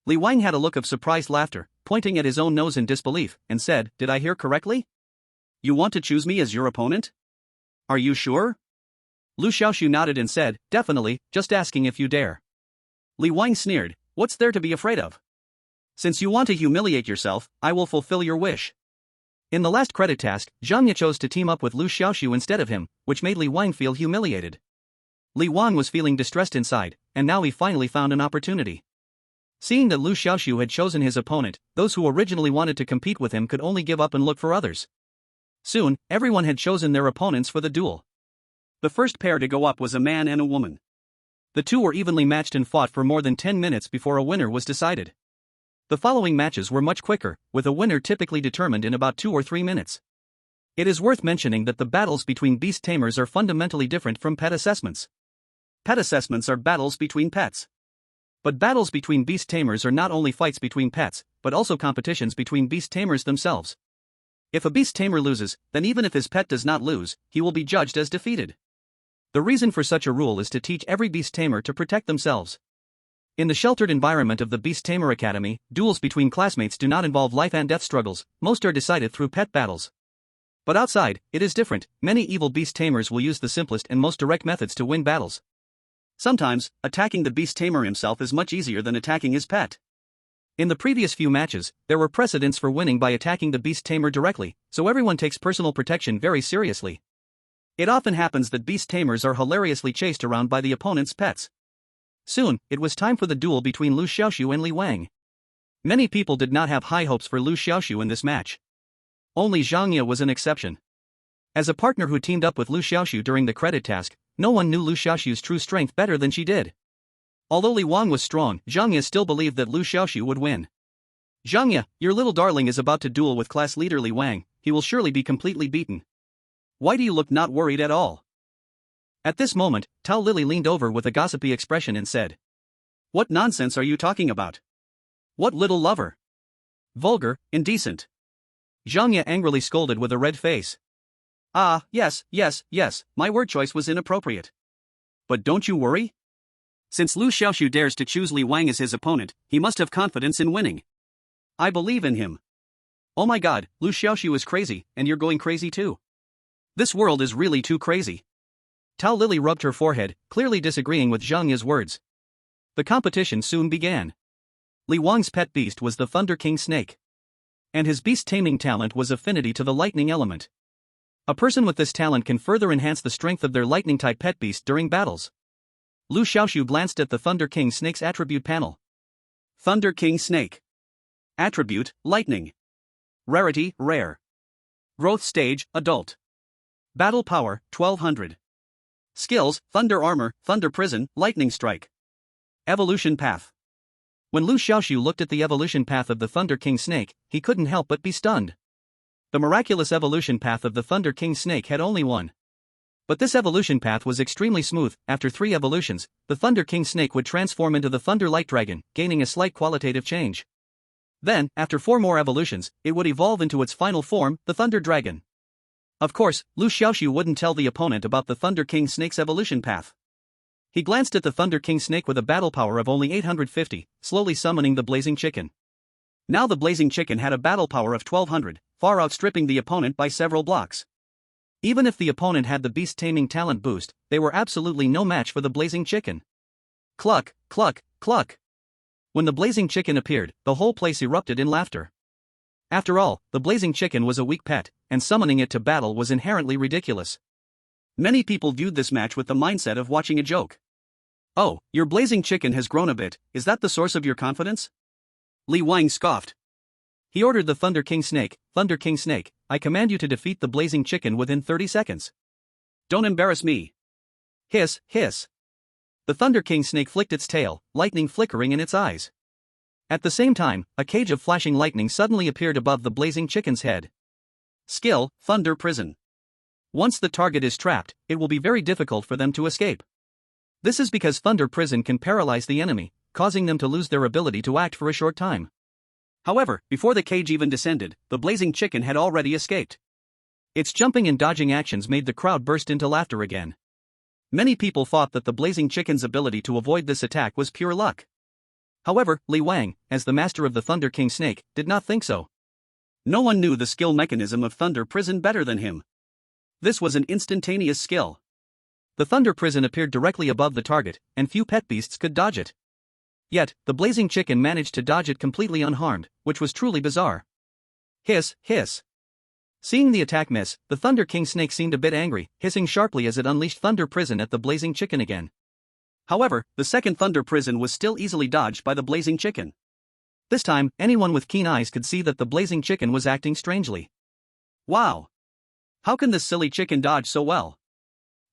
Li Wang had a look of surprised laughter, pointing at his own nose in disbelief, and said, "Did I hear correctly? You want to choose me as your opponent? Are you sure?" Liu Xiaoxu nodded and said, "Definitely, just asking if you dare." Li Wang sneered, "What's there to be afraid of? Since you want to humiliate yourself, I will fulfill your wish." In the last credit task, Zhang Ye chose to team up with Liu Xiaoxu instead of him, which made Li Wang feel humiliated. Li Wang was feeling distressed inside, and now he finally found an opportunity. Seeing that Liu Xiaoxu had chosen his opponent, those who originally wanted to compete with him could only give up and look for others. Soon, everyone had chosen their opponents for the duel. The first pair to go up was a man and a woman. The two were evenly matched and fought for more than 10 minutes before a winner was decided. The following matches were much quicker, with a winner typically determined in about 2 or 3 minutes. It is worth mentioning that the battles between beast tamers are fundamentally different from pet assessments. Pet assessments are battles between pets. But battles between beast tamers are not only fights between pets, but also competitions between beast tamers themselves. If a beast tamer loses, then even if his pet does not lose, he will be judged as defeated. The reason for such a rule is to teach every beast tamer to protect themselves. In the sheltered environment of the Beast Tamer Academy, duels between classmates do not involve life and death struggles, most are decided through pet battles. But outside, it is different. Many evil beast tamers will use the simplest and most direct methods to win battles. Sometimes, attacking the beast tamer himself is much easier than attacking his pet. In the previous few matches, there were precedents for winning by attacking the beast tamer directly, so everyone takes personal protection very seriously. It often happens that beast tamers are hilariously chased around by the opponent's pets. Soon, it was time for the duel between Liu Xiaoxu and Li Wang. Many people did not have high hopes for Liu Xiaoxu in this match. Only Zhang Ye was an exception. As a partner who teamed up with Liu Xiaoxu during the credit task, no one knew Liu Xiaoxu's true strength better than she did. Although Li Wang was strong, Zhang Ye still believed that Liu Xiaoxu would win. "Zhang Ye, your little darling is about to duel with class leader Li Wang, he will surely be completely beaten. Why do you look not worried at all?" At this moment, Tao Lily leaned over with a gossipy expression and said, "What nonsense are you talking about? What little lover? Vulgar, indecent." Zhang Ye angrily scolded with a red face. "Ah, yes, my word choice was inappropriate. But don't you worry. Since Liu Xiaoxu dares to choose Li Wang as his opponent, he must have confidence in winning. I believe in him. Oh my god, Liu Xiaoxu is crazy, and you're going crazy too. This world is really too crazy." Tao Lily rubbed her forehead, clearly disagreeing with Zhang Ye's words. The competition soon began. Li Wang's pet beast was the Thunder King snake. And his beast taming talent was affinity to the lightning element. A person with this talent can further enhance the strength of their lightning-type pet beast during battles. Liu Xiaoxu glanced at the Thunder King snake's attribute panel. Thunder King snake. Attribute, lightning. Rarity, rare. Growth stage, adult. Battle power, 1200. Skills, thunder armor, thunder prison, lightning strike. Evolution path. When Liu Xiaoxu looked at the evolution path of the Thunder King snake, he couldn't help but be stunned. The miraculous evolution path of the Thunder King snake had only one. But this evolution path was extremely smooth. After 3 evolutions, the Thunder King snake would transform into the Thunder Light Dragon, gaining a slight qualitative change. Then, after 4 more evolutions, it would evolve into its final form, the Thunder Dragon. Of course, Liu Xiaoxu wouldn't tell the opponent about the Thunder King snake's evolution path. He glanced at the Thunder King snake with a battle power of only 850, slowly summoning the Blazing Chicken. Now the Blazing Chicken had a battle power of 1200, far outstripping the opponent by several blocks. Even if the opponent had the beast taming talent boost, they were absolutely no match for the Blazing Chicken. Cluck, cluck, cluck. When the Blazing Chicken appeared, the whole place erupted in laughter. After all, the Blazing Chicken was a weak pet, and summoning it to battle was inherently ridiculous. Many people viewed this match with the mindset of watching a joke. "Oh, your Blazing Chicken has grown a bit, is that the source of your confidence?" Li Wang scoffed. He ordered the Thunder King snake, "Thunder King snake, I command you to defeat the Blazing Chicken within 30 seconds. Don't embarrass me." Hiss, hiss. The Thunder King snake flicked its tail, lightning flickering in its eyes. At the same time, a cage of flashing lightning suddenly appeared above the Blazing Chicken's head. Skill, Thunder Prison. Once the target is trapped, it will be very difficult for them to escape. This is because Thunder Prison can paralyze the enemy, causing them to lose their ability to act for a short time. However, before the cage even descended, the Blazing Chicken had already escaped. Its jumping and dodging actions made the crowd burst into laughter again. Many people thought that the Blazing Chicken's ability to avoid this attack was pure luck. However, Li Wang, as the master of the Thunder King snake, did not think so. No one knew the skill mechanism of Thunder Prison better than him. This was an instantaneous skill. The Thunder Prison appeared directly above the target, and few pet beasts could dodge it. Yet, the Blazing Chicken managed to dodge it completely unharmed, which was truly bizarre. Hiss, hiss. Seeing the attack miss, the Thunder King snake seemed a bit angry, hissing sharply as it unleashed Thunder Prison at the Blazing Chicken again. However, the second Thunder Prison was still easily dodged by the Blazing Chicken. This time, anyone with keen eyes could see that the Blazing Chicken was acting strangely. Wow! How can this silly chicken dodge so well?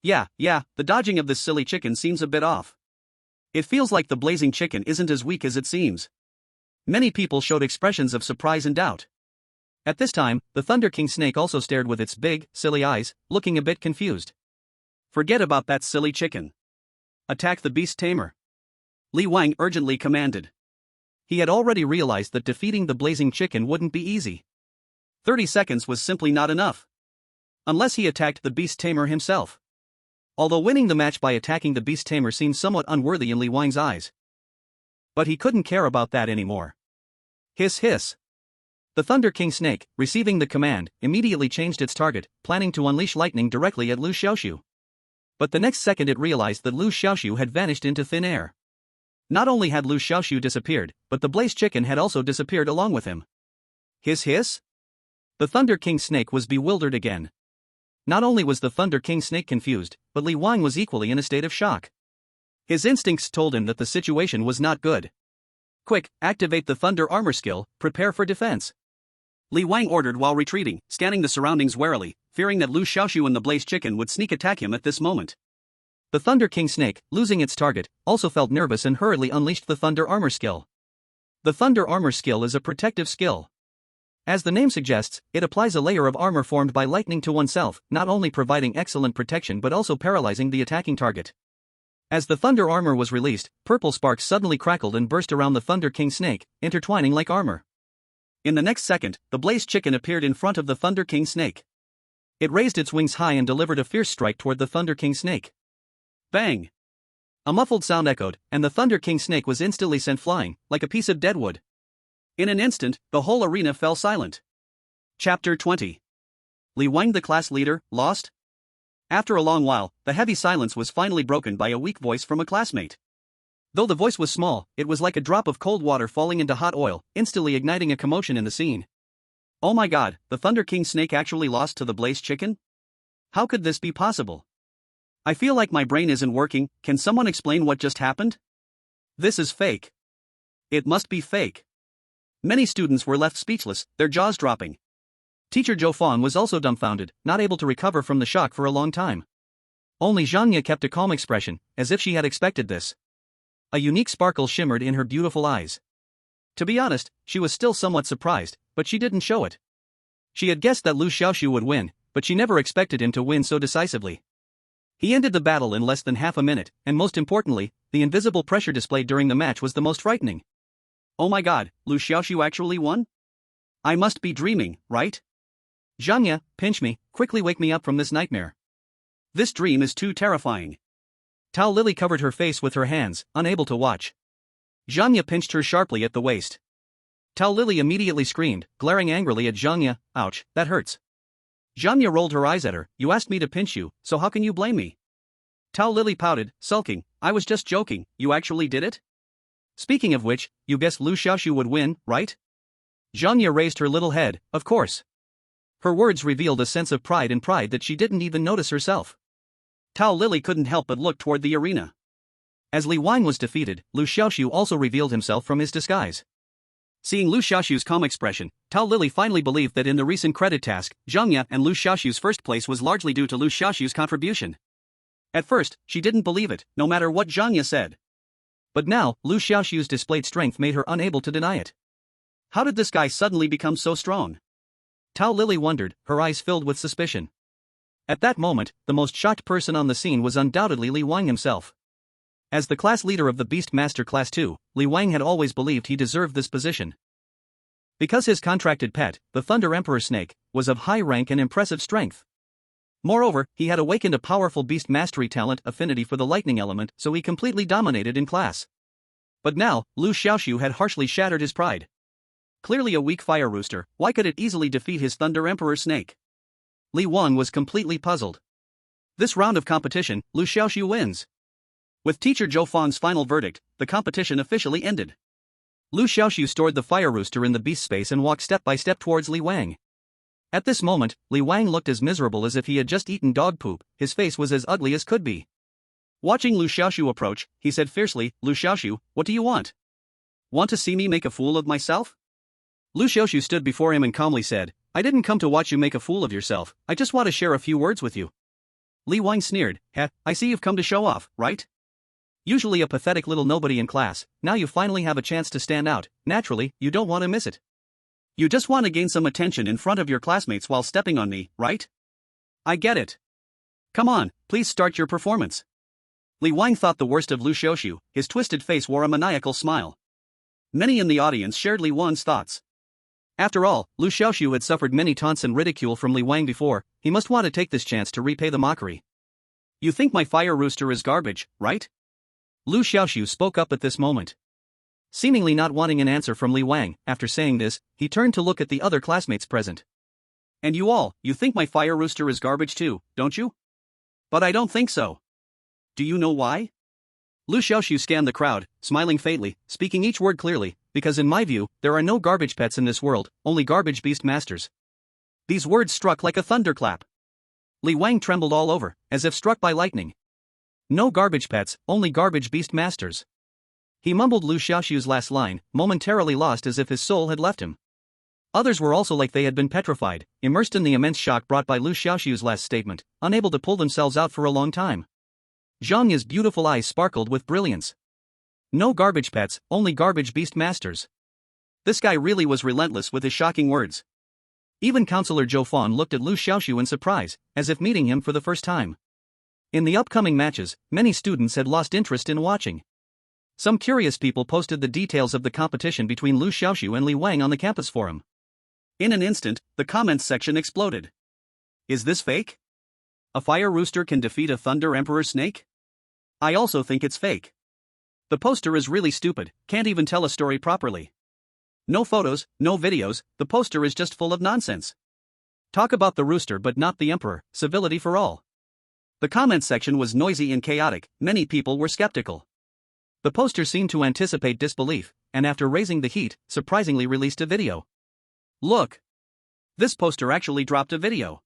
Yeah, the dodging of this silly chicken seems a bit off. It feels like the Blazing Chicken isn't as weak as it seems. Many people showed expressions of surprise and doubt. At this time, the Thunder King snake also stared with its big, silly eyes, looking a bit confused. Forget about that silly chicken. Attack the beast tamer. Li Wang urgently commanded. He had already realized that defeating the Blazing Chicken wouldn't be easy. 30 seconds was simply not enough. Unless he attacked the beast tamer himself. Although winning the match by attacking the beast tamer seemed somewhat unworthy in Li Wang's eyes. But he couldn't care about that anymore. Hiss hiss. The Thunder King snake, receiving the command, immediately changed its target, planning to unleash lightning directly at Liu Xiaoxu. But the next second it realized that Liu Xiaoxu had vanished into thin air. Not only had Liu Xiaoxu disappeared, but the Blaze Chicken had also disappeared along with him. Hiss hiss? The Thunder King snake was bewildered again. Not only was the Thunder King snake confused, but Li Wang was equally in a state of shock. His instincts told him that the situation was not good. Quick, activate the Thunder Armor skill, prepare for defense. Li Wang ordered while retreating, scanning the surroundings warily, fearing that Liu Xiaoxu and the Blaze Chicken would sneak attack him at this moment. The Thunder King snake, losing its target, also felt nervous and hurriedly unleashed the Thunder Armor skill. The Thunder Armor skill is a protective skill. As the name suggests, it applies a layer of armor formed by lightning to oneself, not only providing excellent protection but also paralyzing the attacking target. As the Thunder Armor was released, purple sparks suddenly crackled and burst around the Thunder King snake, intertwining like armor. In the next second, the Blaze Chicken appeared in front of the Thunder King snake. It raised its wings high and delivered a fierce strike toward the Thunder King snake. Bang! A muffled sound echoed, and the Thunder King snake was instantly sent flying, like a piece of dead wood. In an instant, the whole arena fell silent. Chapter 20. Li Wang, the class leader, lost? After a long while, the heavy silence was finally broken by a weak voice from a classmate. Though the voice was small, it was like a drop of cold water falling into hot oil, instantly igniting a commotion in the scene. Oh my god, the Thunder King snake actually lost to the Blaze Chicken? How could this be possible? I feel like my brain isn't working. Can someone explain what just happened? This is fake. It must be fake. Many students were left speechless, their jaws dropping. Teacher Zhou Fan was also dumbfounded, not able to recover from the shock for a long time. Only Zhang Ye kept a calm expression, as if she had expected this. A unique sparkle shimmered in her beautiful eyes. To be honest, she was still somewhat surprised, but she didn't show it. She had guessed that Liu Xiaoxu would win, but she never expected him to win so decisively. He ended the battle in less than half a minute, and most importantly, the invisible pressure displayed during the match was the most frightening. Oh my god, Liu Xiaoxu actually won? I must be dreaming, right? Zhang Ye, pinch me, quickly wake me up from this nightmare. This dream is too terrifying. Tao Lily covered her face with her hands, unable to watch. Zhang Ye pinched her sharply at the waist. Tao Lily immediately screamed, glaring angrily at Zhang Ye, ouch, that hurts. Zhang Ye rolled her eyes at her, you asked me to pinch you, so how can you blame me? Tao Lily pouted, sulking, I was just joking, you actually did it? Speaking of which, you guessed Liu Xiaoxu would win, right? Zhang Ye raised her little head, of course. Her words revealed a sense of pride that she didn't even notice herself. Tao Lily couldn't help but look toward the arena. As Li Wang was defeated, Liu Xiaoxu also revealed himself from his disguise. Seeing Liu Xiaoxu's calm expression, Tao Lily finally believed that in the recent credit task, Zhang Ye and Liu Xiaoxu's first place was largely due to Liu Xiaoxu's contribution. At first, she didn't believe it, no matter what Zhang Ye said. But now, Liu Xiaoxu's displayed strength made her unable to deny it. How did this guy suddenly become so strong? Tao Lily wondered, her eyes filled with suspicion. At that moment, the most shocked person on the scene was undoubtedly Li Wang himself. As the class leader of the Beast Master Class 2, Li Wang had always believed he deserved this position. Because his contracted pet, the Thunder Emperor Snake, was of high rank and impressive strength. Moreover, he had awakened a powerful beast mastery talent affinity for the lightning element, so he completely dominated in class. But now, Liu Xiaoxu had harshly shattered his pride. Clearly a weak fire rooster, why could it easily defeat his Thunder Emperor Snake? Li Wang was completely puzzled. This round of competition, Liu Xiaoxu wins. With teacher Zhou Fan's final verdict, the competition officially ended. Liu Xiaoxu stored the fire rooster in the beast space and walked step by step towards Li Wang. At this moment, Li Wang looked as miserable as if he had just eaten dog poop, his face was as ugly as could be. Watching Liu Xiaoxu approach, he said fiercely, Liu Xiaoxu, what do you want? Want to see me make a fool of myself? Liu Xiaoxu stood before him and calmly said, I didn't come to watch you make a fool of yourself, I just want to share a few words with you. Li Wang sneered, I see you've come to show off, right? Usually a pathetic little nobody in class, now you finally have a chance to stand out, naturally, you don't want to miss it. You just want to gain some attention in front of your classmates while stepping on me, right? I get it. Come on, please start your performance. Li Wang thought the worst of Liu Xiaoxu, his twisted face wore a maniacal smile. Many in the audience shared Li Wang's thoughts. After all, Liu Xiaoxu had suffered many taunts and ridicule from Li Wang before, he must want to take this chance to repay the mockery. You think my fire rooster is garbage, right? Liu Xiaoxu spoke up at this moment. Seemingly not wanting an answer from Li Wang, after saying this, he turned to look at the other classmates present. And you think my fire rooster is garbage too, don't you? But I don't think so. Do you know why? Liu Xiaoxu scanned the crowd, smiling faintly, speaking each word clearly, because in my view, there are no garbage pets in this world, only garbage beast masters. These words struck like a thunderclap. Li Wang trembled all over, as if struck by lightning. No garbage pets, only garbage beast masters. He mumbled Liu Xiaoxu's last line, momentarily lost as if his soul had left him. Others were also like they had been petrified, immersed in the immense shock brought by Liu Xiaoxu's last statement, unable to pull themselves out for a long time. Zhang Ye's beautiful eyes sparkled with brilliance. No garbage pets, only garbage beast masters. This guy really was relentless with his shocking words. Even Counselor Zhou Fan looked at Liu Xiaoxu in surprise, as if meeting him for the first time. In the upcoming matches, many students had lost interest in watching. Some curious people posted the details of the competition between Liu Xiaoxu and Li Wang on the campus forum. In an instant, the comments section exploded. Is this fake? A fire rooster can defeat a thunder emperor snake? I also think it's fake. The poster is really stupid, can't even tell a story properly. No photos, no videos, the poster is just full of nonsense. Talk about the rooster but not the emperor, civility for all. The comments section was noisy and chaotic, many people were skeptical. The poster seemed to anticipate disbelief, and after raising the heat, surprisingly released a video. Look! This poster actually dropped a video.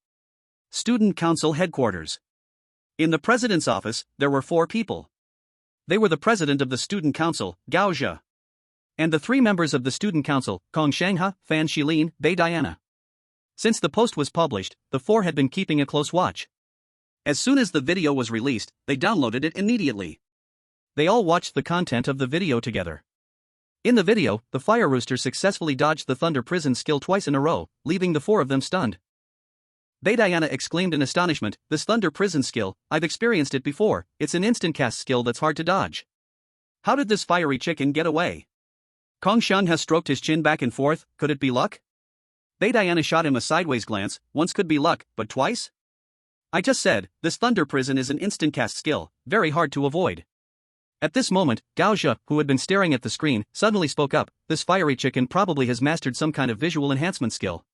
Student Council Headquarters. In the president's office, there were 4 people. They were the president of the student council, Gao Zhe, and the 3 members of the student council, Kong Shanghe, Fan Shilin, Bei Diana. Since the post was published, the 4 had been keeping a close watch. As soon as the video was released, they downloaded it immediately. They all watched the content of the video together. In the video, the fire rooster successfully dodged the thunder prison skill twice in a row, leaving the 4 of them stunned. Bei Diana exclaimed in astonishment, "This thunder prison skill, I've experienced it before, it's an instant cast skill that's hard to dodge. How did this fiery chicken get away?" Kong Shanghe stroked his chin back and forth, could it be luck? Bei Diana shot him a sideways glance, once could be luck, but twice? I just said, this thunder prison is an instant cast skill, very hard to avoid. At this moment, Gao Zhe, who had been staring at the screen, suddenly spoke up, this fiery chicken probably has mastered some kind of visual enhancement skill.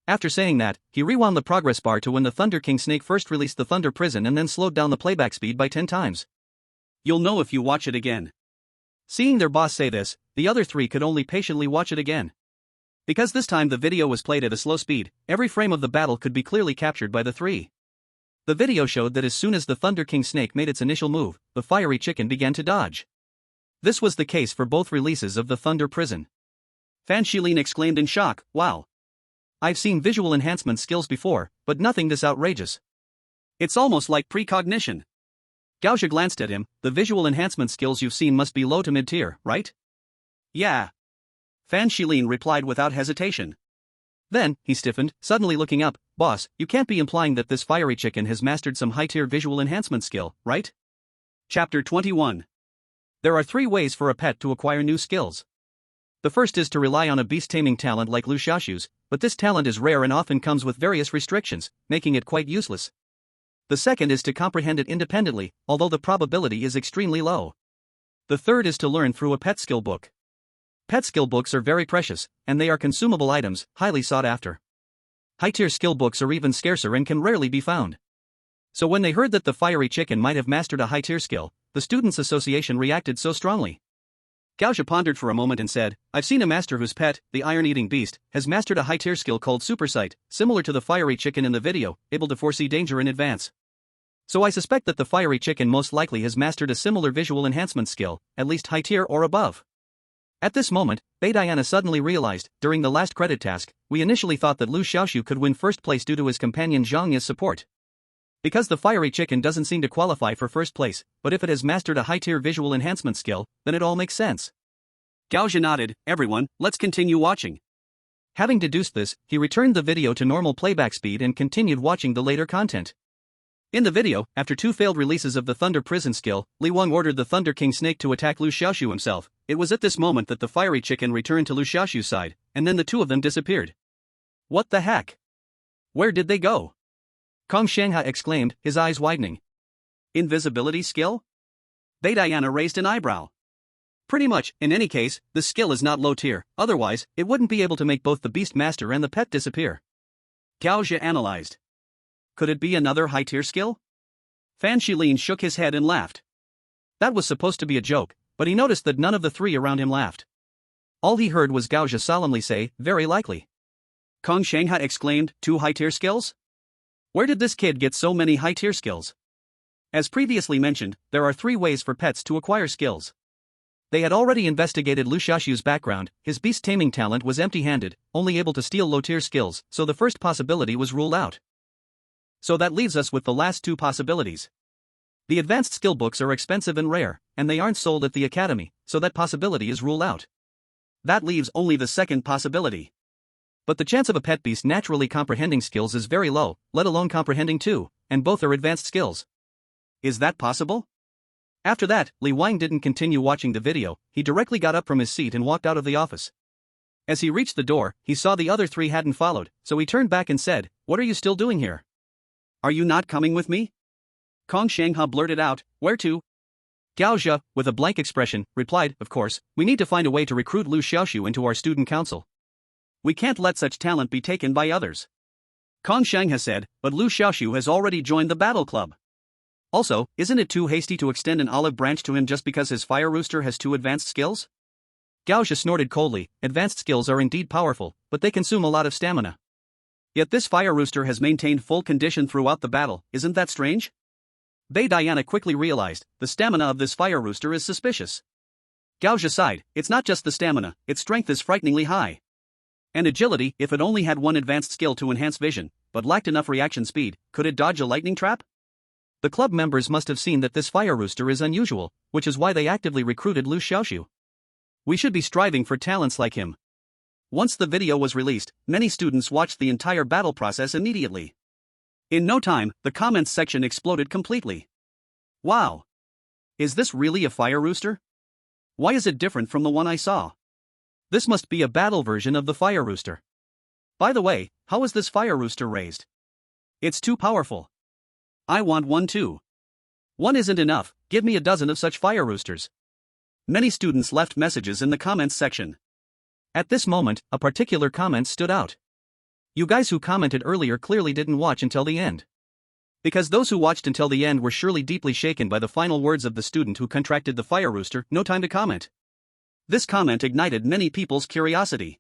After saying that, he rewound the progress bar to when the Thunder King Snake first released the Thunder Prison and then slowed down the playback speed by 10 times. You'll know if you watch it again. Seeing their boss say this, the other 3 could only patiently watch it again. Because this time the video was played at a slow speed, every frame of the battle could be clearly captured by the 3. The video showed that as soon as the Thunder King Snake made its initial move, the fiery chicken began to dodge. This was the case for both releases of the Thunder Prison. Fan Shilin exclaimed in shock, wow. I've seen visual enhancement skills before, but nothing this outrageous. It's almost like precognition. Gao Zhe glanced at him, the visual enhancement skills you've seen must be low to mid-tier, right? Yeah. Fan Shilin replied without hesitation. Then, he stiffened, suddenly looking up, boss, you can't be implying that this fiery chicken has mastered some high-tier visual enhancement skill, right? Chapter 21. There are 3 ways for a pet to acquire new skills. The first is to rely on a beast taming talent like Liu Xiaoxu's, but this talent is rare and often comes with various restrictions, making it quite useless. The second is to comprehend it independently, although the probability is extremely low. The third is to learn through a pet skill book. Pet skill books are very precious, and they are consumable items, highly sought after. High-tier skill books are even scarcer and can rarely be found. So when they heard that the fiery chicken might have mastered a high-tier skill, the Students' Association reacted so strongly. Gao Zhe pondered for a moment and said, I've seen a master whose pet, the iron-eating beast, has mastered a high-tier skill called Supersight, similar to the fiery chicken in the video, able to foresee danger in advance. So I suspect that the fiery chicken most likely has mastered a similar visual enhancement skill, at least high-tier or above. At this moment, Bei Diana suddenly realized, during the last credit task, we initially thought that Liu Xiaoxu could win first place due to his companion Zhang Ye's support. Because the fiery chicken doesn't seem to qualify for first place, but if it has mastered a high-tier visual enhancement skill, then it all makes sense. Gao Zhe nodded, everyone, let's continue watching. Having deduced this, he returned the video to normal playback speed and continued watching the later content. In the video, after 2 failed releases of the Thunder Prison skill, Li Wang ordered the Thunder King Snake to attack Liu Xiaoxu himself. It was at this moment that the fiery chicken returned to Liu Xiaoxu's side, and then the two of them disappeared. What the heck? Where did they go? Kong Shanghai exclaimed, his eyes widening. Invisibility skill? Bei Diana raised an eyebrow. Pretty much, in any case, the skill is not low tier, otherwise, it wouldn't be able to make both the Beast Master and the pet disappear. Gao Zhe analyzed. Could it be another high tier skill? Fan Shilin shook his head and laughed. That was supposed to be a joke, but he noticed that none of the three around him laughed. All he heard was Gao Zhe solemnly say, very likely. Kong Shanghai exclaimed, 2 high tier skills? Where did this kid get so many high tier skills? As previously mentioned, there are 3 ways for pets to acquire skills. They had already investigated Liu Xiaoxu's background. His beast taming talent was empty-handed, only able to steal low-tier skills, so the first possibility was ruled out. So that leaves us with the last 2 possibilities. The advanced skill books are expensive and rare, and they aren't sold at the academy, so that possibility is ruled out. That leaves only the second possibility. But the chance of a pet beast naturally comprehending skills is very low, let alone comprehending 2, and both are advanced skills. Is that possible? After that, Li Wang didn't continue watching the video. He directly got up from his seat and walked out of the office. As he reached the door, he saw the other 3 hadn't followed, so he turned back and said, "What are you still doing here? Are you not coming with me?" Kong Shanghai blurted out, "Where to?" Gao Zhe, with a blank expression, replied, "Of course, we need to find a way to recruit Liu Xiaoxu into our student council. We can't let such talent be taken by others." Kong Shanghai said, "But Liu Xiaoxu has already joined the battle club. Also, isn't it too hasty to extend an olive branch to him just because his fire rooster has 2 advanced skills?" Gao Zhe snorted coldly. Advanced skills are indeed powerful, but they consume a lot of stamina. Yet this fire rooster has maintained full condition throughout the battle, isn't that strange? Bei Diana quickly realized, the stamina of this fire rooster is suspicious. Gao Zhe sighed, it's not just the stamina, its strength is frighteningly high. And agility, if it only had 1 advanced skill to enhance vision, but lacked enough reaction speed, could it dodge a lightning trap? The club members must have seen that this fire rooster is unusual, which is why they actively recruited Liu Xiaoxu. We should be striving for talents like him. Once the video was released, many students watched the entire battle process immediately. In no time, the comments section exploded completely. Wow! Is this really a fire rooster? Why is it different from the one I saw? This must be a battle version of the fire rooster. By the way, how is this fire rooster raised? It's too powerful. I want one too. 1 isn't enough, give me a dozen of such fire roosters. Many students left messages in the comments section. At this moment, a particular comment stood out. You guys who commented earlier clearly didn't watch until the end. Because those who watched until the end were surely deeply shaken by the final words of the student who contracted the fire rooster. No time to comment. This comment ignited many people's curiosity.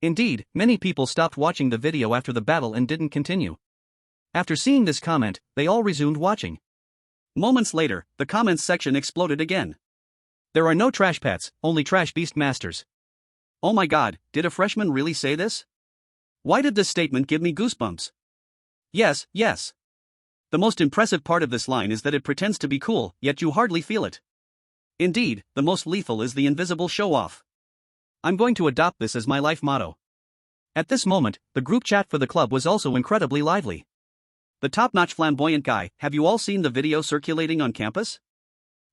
Indeed, many people stopped watching the video after the battle and didn't continue. After seeing this comment, they all resumed watching. Moments later, the comments section exploded again. There are no trash pets, only trash beast masters. Oh my god, did a freshman really say this? Why did this statement give me goosebumps? Yes, yes. The most impressive part of this line is that it pretends to be cool, yet you hardly feel it. Indeed, the most lethal is the invisible show-off. I'm going to adopt this as my life motto. At this moment, the group chat for the club was also incredibly lively. The top-notch flamboyant guy, have you all seen the video circulating on campus?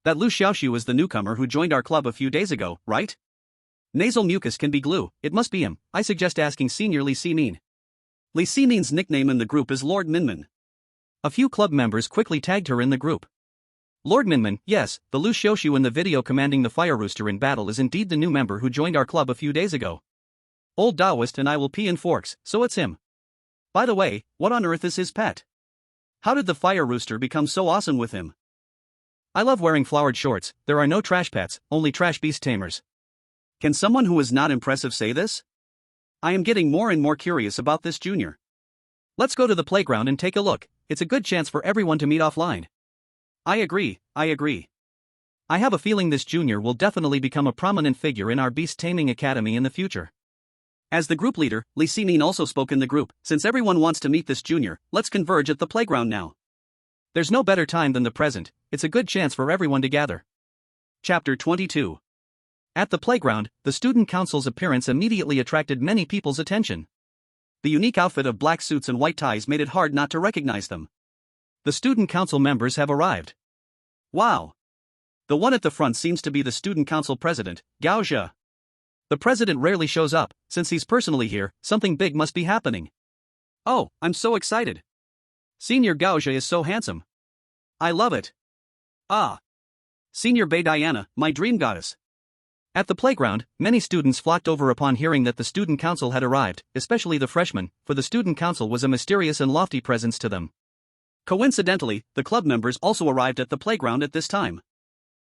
That Liu Xiaoxu is the newcomer who joined our club a few days ago, right? Nasal mucus can be glue, it must be him. I suggest asking Senior Li Ximin. Li Ximin's nickname in the group is Lord Minmin. A few club members quickly tagged her in the group. Lord Minmin, yes, the Liu Xiaoxu in the video commanding the fire rooster in battle is indeed the new member who joined our club a few days ago. Old Taoist and I will pee in forks, so it's him. By the way, what on earth is his pet? How did the fire rooster become so awesome with him? I love wearing flowered shorts. There are no trash pets, only trash beast tamers. Can someone who is not impressive say this? I am getting more and more curious about this junior. Let's go to the playground and take a look. It's a good chance for everyone to meet offline. I agree. I have a feeling this junior will definitely become a prominent figure in our beast taming academy in the future. As the group leader, Li Ximin also spoke in the group. Since everyone wants to meet this junior, let's converge at the playground now. There's no better time than the present, it's a good chance for everyone to gather. Chapter 22. At the playground, the student council's appearance immediately attracted many people's attention. The unique outfit of black suits and white ties made it hard not to recognize them. The student council members have arrived. Wow! The one at the front seems to be the student council president, Gao Zhe. The president rarely shows up, since he's personally here, something big must be happening. Oh, I'm so excited. Senior Gao Zhe is so handsome. I love it. Ah! Senior Bei Diana, my dream goddess. At the playground, many students flocked over upon hearing that the student council had arrived, especially the freshmen, for the student council was a mysterious and lofty presence to them. Coincidentally, the club members also arrived at the playground at this time.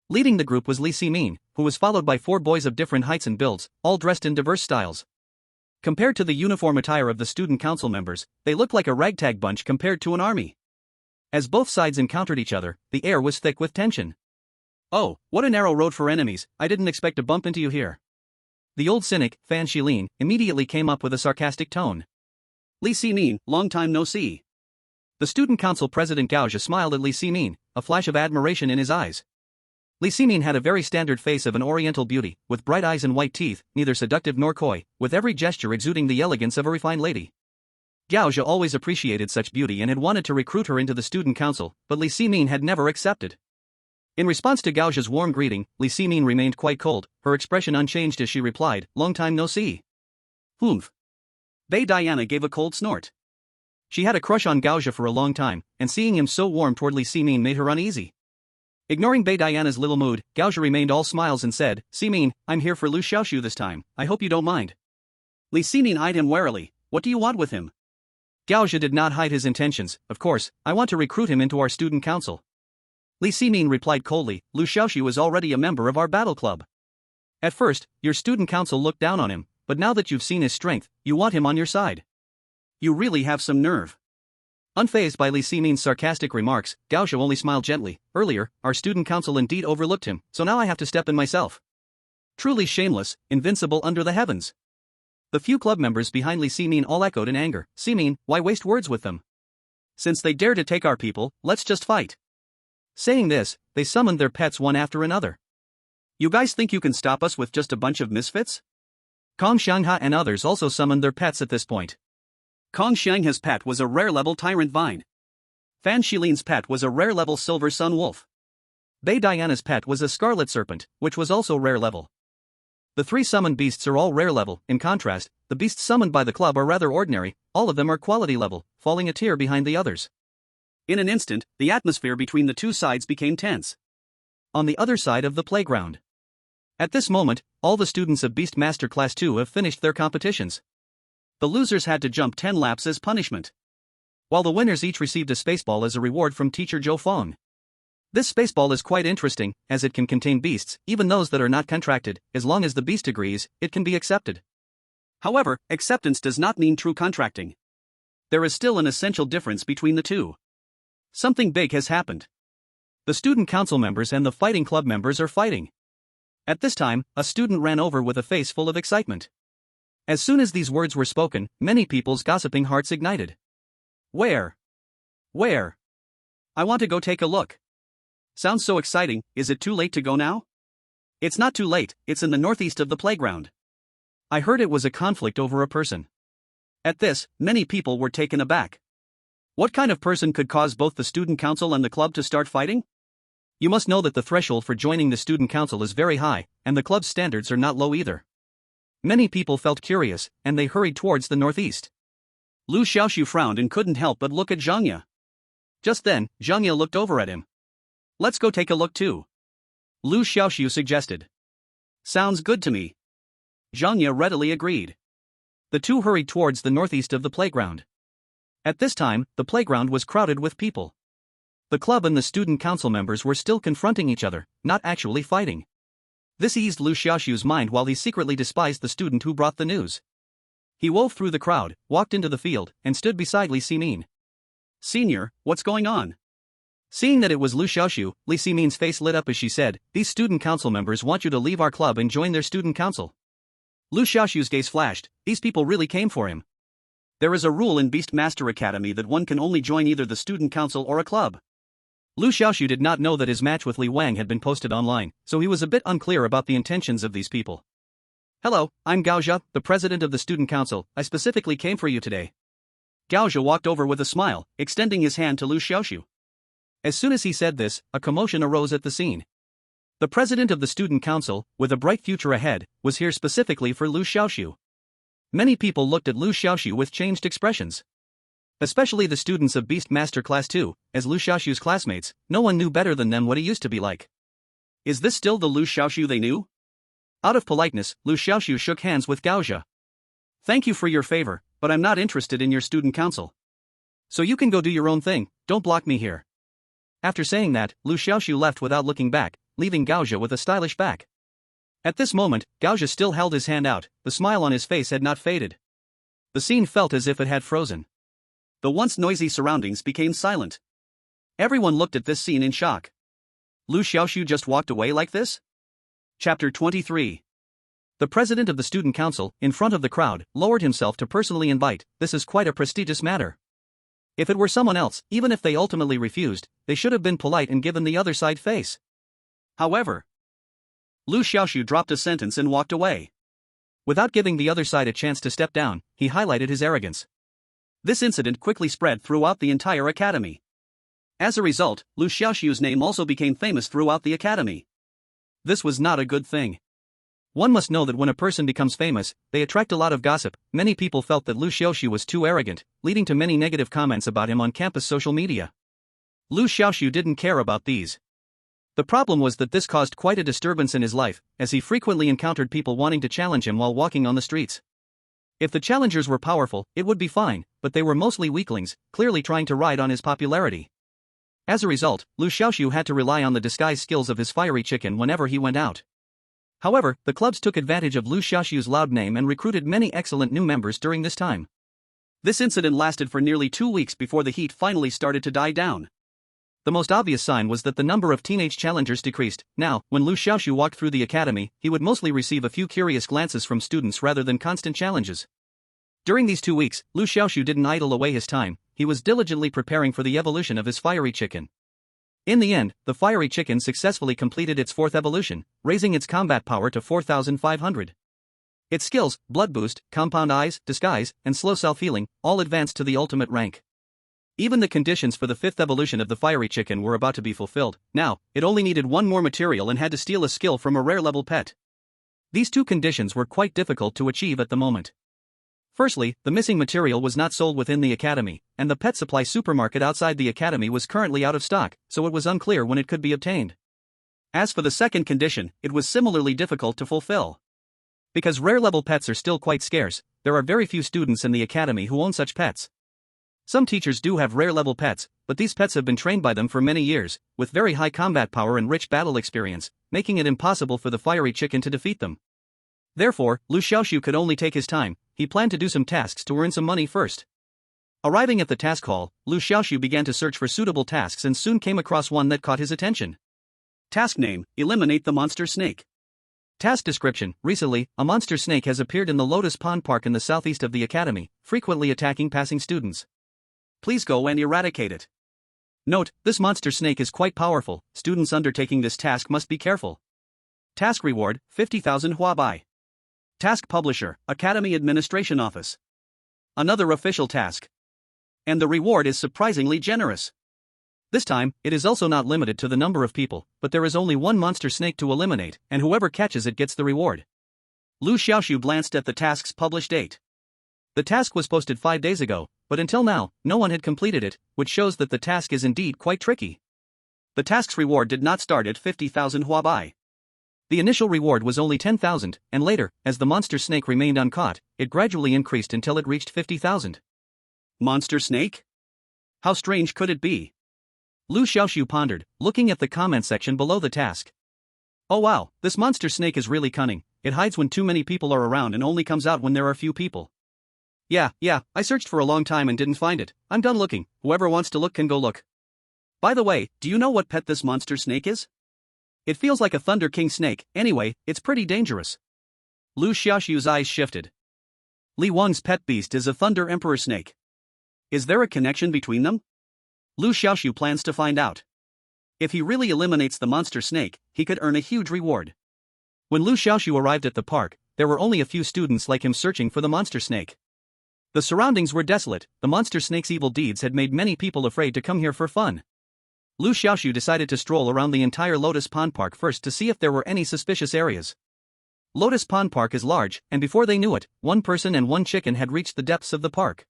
Leading the group was Li Ximin, who was followed by 4 boys of different heights and builds, all dressed in diverse styles. Compared to the uniform attire of the student council members, they looked like a ragtag bunch compared to an army. As both sides encountered each other, the air was thick with tension. Oh, what a narrow road for enemies, I didn't expect to bump into you here. The old cynic, Fan Shilin, immediately came up with a sarcastic tone. Li Ximin, long time no see. The student council president Gao Zhe smiled at Li Ximin, a flash of admiration in his eyes. Li Ximin had a very standard face of an oriental beauty, with bright eyes and white teeth, neither seductive nor coy, with every gesture exuding the elegance of a refined lady. Gao Zhe always appreciated such beauty and had wanted to recruit her into the student council, but Li Ximin had never accepted. In response to Gao Zhe's warm greeting, Li Ximin remained quite cold, her expression unchanged as she replied, long time no see. Humph. Bei Diana gave a cold snort. She had a crush on Gao Zhe for a long time, and seeing him so warm toward Li Ximin made her uneasy. Ignoring Bei Diana's little mood, Gao Zhe remained all smiles and said, Ximin, I'm here for Liu Xiaoxu this time, I hope you don't mind. Li Ximin eyed him warily, what do you want with him? Gao Zhe did not hide his intentions, of course, I want to recruit him into our student council. Li Ximin replied coldly, Liu Xiaoxu is already a member of our battle club. At first, your student council looked down on him, but now that you've seen his strength, you want him on your side. You really have some nerve. Unfazed by Li Ximin's sarcastic remarks, Gao Zhe only smiled gently. Earlier, our student council indeed overlooked him, so now I have to step in myself. Truly shameless, invincible under the heavens. The few club members behind Li Ximin all echoed in anger. Ximin, why waste words with them? Since they dare to take our people, let's just fight. Saying this, they summoned their pets one after another. You guys think you can stop us with just a bunch of misfits? Kong Xianghe and others also summoned their pets at this point. Kong Xianghe's pet was a rare-level tyrant vine. Fan Shilin's pet was a rare-level silver sun wolf. Bei Diana's pet was a scarlet serpent, which was also rare-level. The 3 summoned beasts are all rare-level. In contrast, the beasts summoned by the club are rather ordinary, all of them are quality-level, falling a tier behind the others. In an instant, the atmosphere between the 2 sides became tense. On the other side of the playground. At this moment, all the students of Beast Master Class 2 have finished their competitions. The losers had to jump 10 laps as punishment, while the winners each received a spaceball as a reward from teacher Zhou Feng. This spaceball is quite interesting, as it can contain beasts, even those that are not contracted. As long as the beast agrees, it can be accepted. However, acceptance does not mean true contracting. There is still an essential difference between the two. Something big has happened. The student council members and the fighting club members are fighting. At this time, a student ran over with a face full of excitement. As soon as these words were spoken, many people's gossiping hearts ignited. Where? Where? I want to go take a look. Sounds so exciting, is it too late to go now? It's not too late, it's in the northeast of the playground. I heard it was a conflict over a person. At this, many people were taken aback. What kind of person could cause both the student council and the club to start fighting? You must know that the threshold for joining the student council is very high, and the club's standards are not low either. Many people felt curious, and they hurried towards the northeast. Liu Xiaoxu frowned and couldn't help but look at Zhang Ye. Just then, Zhang Ye looked over at him. Let's go take a look too. Liu Xiaoxu suggested. Sounds good to me. Zhang Ye readily agreed. The two hurried towards the northeast of the playground. At this time, the playground was crowded with people. The club and the student council members were still confronting each other, not actually fighting. This eased Liu Xiaoxu's mind while he secretly despised the student who brought the news. He wove through the crowd, walked into the field, and stood beside Li Ximin. Senior, what's going on? Seeing that it was Liu Xiaoxu, Li Ximin's face lit up as she said, these student council members want you to leave our club and join their student council. Liu Xiaoxu's gaze flashed, these people really came for him. There is a rule in Beast Master Academy that one can only join either the student council or a club. Liu Xiaoxu did not know that his match with Li Wang had been posted online, so he was a bit unclear about the intentions of these people. Hello, I'm Gao Zhe, the president of the student council. I specifically came for you today. Gao Zhe walked over with a smile, extending his hand to Liu Xiaoxu. As soon as he said this, a commotion arose at the scene. The president of the student council, with a bright future ahead, was here specifically for Liu Xiaoxu. Many people looked at Liu Xiaoxu with changed expressions. Especially the students of Beast Master Class 2, as Liu Xiaoxu's classmates, no one knew better than them what he used to be like. Is this still the Liu Xiaoxu they knew? Out of politeness, Liu Xiaoxu shook hands with Gaozha. Thank you for your favor, but I'm not interested in your student council. So you can go do your own thing, don't block me here. After saying that, Liu Xiaoxu left without looking back, leaving Gaozha with a stylish back. At this moment, Gaozha still held his hand out, the smile on his face had not faded. The scene felt as if it had frozen. The once noisy surroundings became silent. Everyone looked at this scene in shock. Liu Xiaoxu just walked away like this? Chapter 23. The president of the student council, in front of the crowd, lowered himself to personally invite. This is quite a prestigious matter. If it were someone else, even if they ultimately refused, they should have been polite and given the other side face. However, Liu Xiaoxu dropped a sentence and walked away. Without giving the other side a chance to step down, he highlighted his arrogance. This incident quickly spread throughout the entire academy. As a result, Liu Xiaoxu's name also became famous throughout the academy. This was not a good thing. One must know that when a person becomes famous, they attract a lot of gossip. Many people felt that Liu Xiaoxu was too arrogant, leading to many negative comments about him on campus social media. Liu Xiaoxu didn't care about these. The problem was that this caused quite a disturbance in his life, as he frequently encountered people wanting to challenge him while walking on the streets. If the challengers were powerful, it would be fine, but they were mostly weaklings, clearly trying to ride on his popularity. As a result, Liu Xiaoxu had to rely on the disguise skills of his fiery chicken whenever he went out. However, the clubs took advantage of Liu Xiaoxu's loud name and recruited many excellent new members during this time. This incident lasted for nearly 2 weeks before the heat finally started to die down. The most obvious sign was that the number of teenage challengers decreased. Now, when Liu Xiaoxu walked through the academy, he would mostly receive a few curious glances from students rather than constant challenges. During these 2 weeks, Liu Xiaoxu didn't idle away his time, he was diligently preparing for the evolution of his fiery chicken. In the end, the fiery chicken successfully completed its 4th evolution, raising its combat power to 4,500. Its skills, Blood Boost, Compound Eyes, Disguise, and Slow Self-Healing, all advanced to the ultimate rank. Even the conditions for the 5th evolution of the fiery chicken were about to be fulfilled. Now, it only needed one more material and had to steal a skill from a rare-level pet. These 2 conditions were quite difficult to achieve at the moment. Firstly, the missing material was not sold within the academy, and the pet supply supermarket outside the academy was currently out of stock, so it was unclear when it could be obtained. As for the second condition, it was similarly difficult to fulfill. Because rare-level pets are still quite scarce, there are very few students in the academy who own such pets. Some teachers do have rare-level pets, but these pets have been trained by them for many years, with very high combat power and rich battle experience, making it impossible for the fiery chicken to defeat them. Therefore, Liu Xiaoxu could only take his time. He planned to do some tasks to earn some money first. Arriving at the task hall, Liu Xiaoxu began to search for suitable tasks and soon came across one that caught his attention. Task name: Eliminate the monster snake. Task description: recently, a monster snake has appeared in the Lotus Pond Park in the southeast of the academy, frequently attacking passing students. Please go and eradicate it. Note, this monster snake is quite powerful, students undertaking this task must be careful. Task reward: 50,000 huabai. Task publisher: Academy Administration Office. Another official task. And the reward is surprisingly generous. This time, it is also not limited to the number of people, but there is only one monster snake to eliminate, and whoever catches it gets the reward. Liu Xiaoxu glanced at the task's published date. The task was posted 5 days ago, but until now, no one had completed it, which shows that the task is indeed quite tricky. The task's reward did not start at 50,000 huabai. The initial reward was only 10,000, and later, as the monster snake remained uncaught, it gradually increased until it reached 50,000. Monster snake? How strange could it be? Liu Xiaoxu pondered, looking at the comment section below the task. Oh wow, this monster snake is really cunning. It hides when too many people are around and only comes out when there are few people. Yeah, I searched for a long time and didn't find it. I'm done looking. Whoever wants to look can go look. By the way, do you know what pet this monster snake is? It feels like a Thunder King snake. Anyway, it's pretty dangerous. Liu Xiaoxu's eyes shifted. Li Wang's pet beast is a Thunder Emperor snake. Is there a connection between them? Liu Xiaoxu plans to find out. If he really eliminates the monster snake, he could earn a huge reward. When Liu Xiaoxu arrived at the park, there were only a few students like him searching for the monster snake. The surroundings were desolate. The monster snake's evil deeds had made many people afraid to come here for fun. Liu Xiaoxu decided to stroll around the entire Lotus Pond Park first to see if there were any suspicious areas. Lotus Pond Park is large, and before they knew it, one person and one chicken had reached the depths of the park.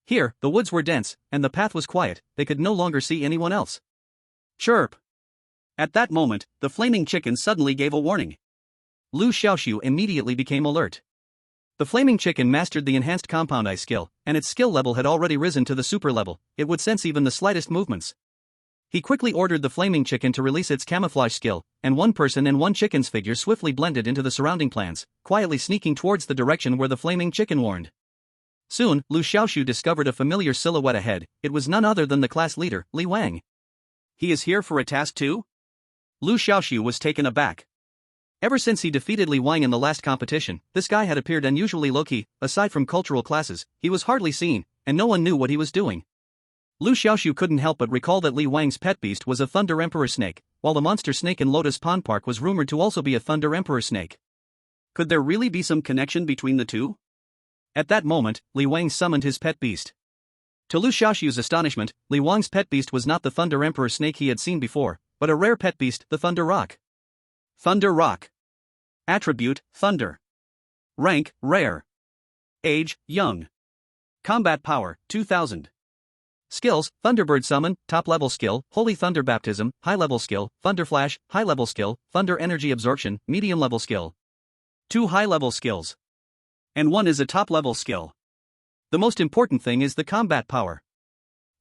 Here, the woods were dense, and the path was quiet, they could no longer see anyone else. Chirp! At that moment, the flaming chicken suddenly gave a warning. Liu Xiaoxu immediately became alert. The flaming chicken mastered the enhanced compound eye skill, and its skill level had already risen to the super level. It would sense even the slightest movements. He quickly ordered the flaming chicken to release its camouflage skill, and one person and one chicken's figure swiftly blended into the surrounding plants, quietly sneaking towards the direction where the flaming chicken warned. Soon, Liu Xiaoxu discovered a familiar silhouette ahead. It was none other than the class leader, Li Wang. He is here for a task too? Liu Xiaoxu was taken aback. Ever since he defeated Li Wang in the last competition, this guy had appeared unusually low-key. Aside from cultural classes, he was hardly seen, and no one knew what he was doing. Liu Xiaoxu couldn't help but recall that Li Wang's pet beast was a Thunder Emperor snake, while the monster snake in Lotus Pond Park was rumored to also be a Thunder Emperor snake. Could there really be some connection between the two? At that moment, Li Wang summoned his pet beast. To Liu Xiaoxu's astonishment, Li Wang's pet beast was not the Thunder Emperor snake he had seen before, but a rare pet beast, the Thunder Rock. Thunder Rock. Attribute, Thunder. Rank, Rare. Age, Young. Combat Power, 2000. Skills, Thunderbird Summon, top-level skill, Holy Thunder Baptism, high-level skill, Thunder Flash, high-level skill, Thunder Energy Absorption, medium-level skill. 2 high-level skills. And 1 is a top-level skill. The most important thing is the combat power.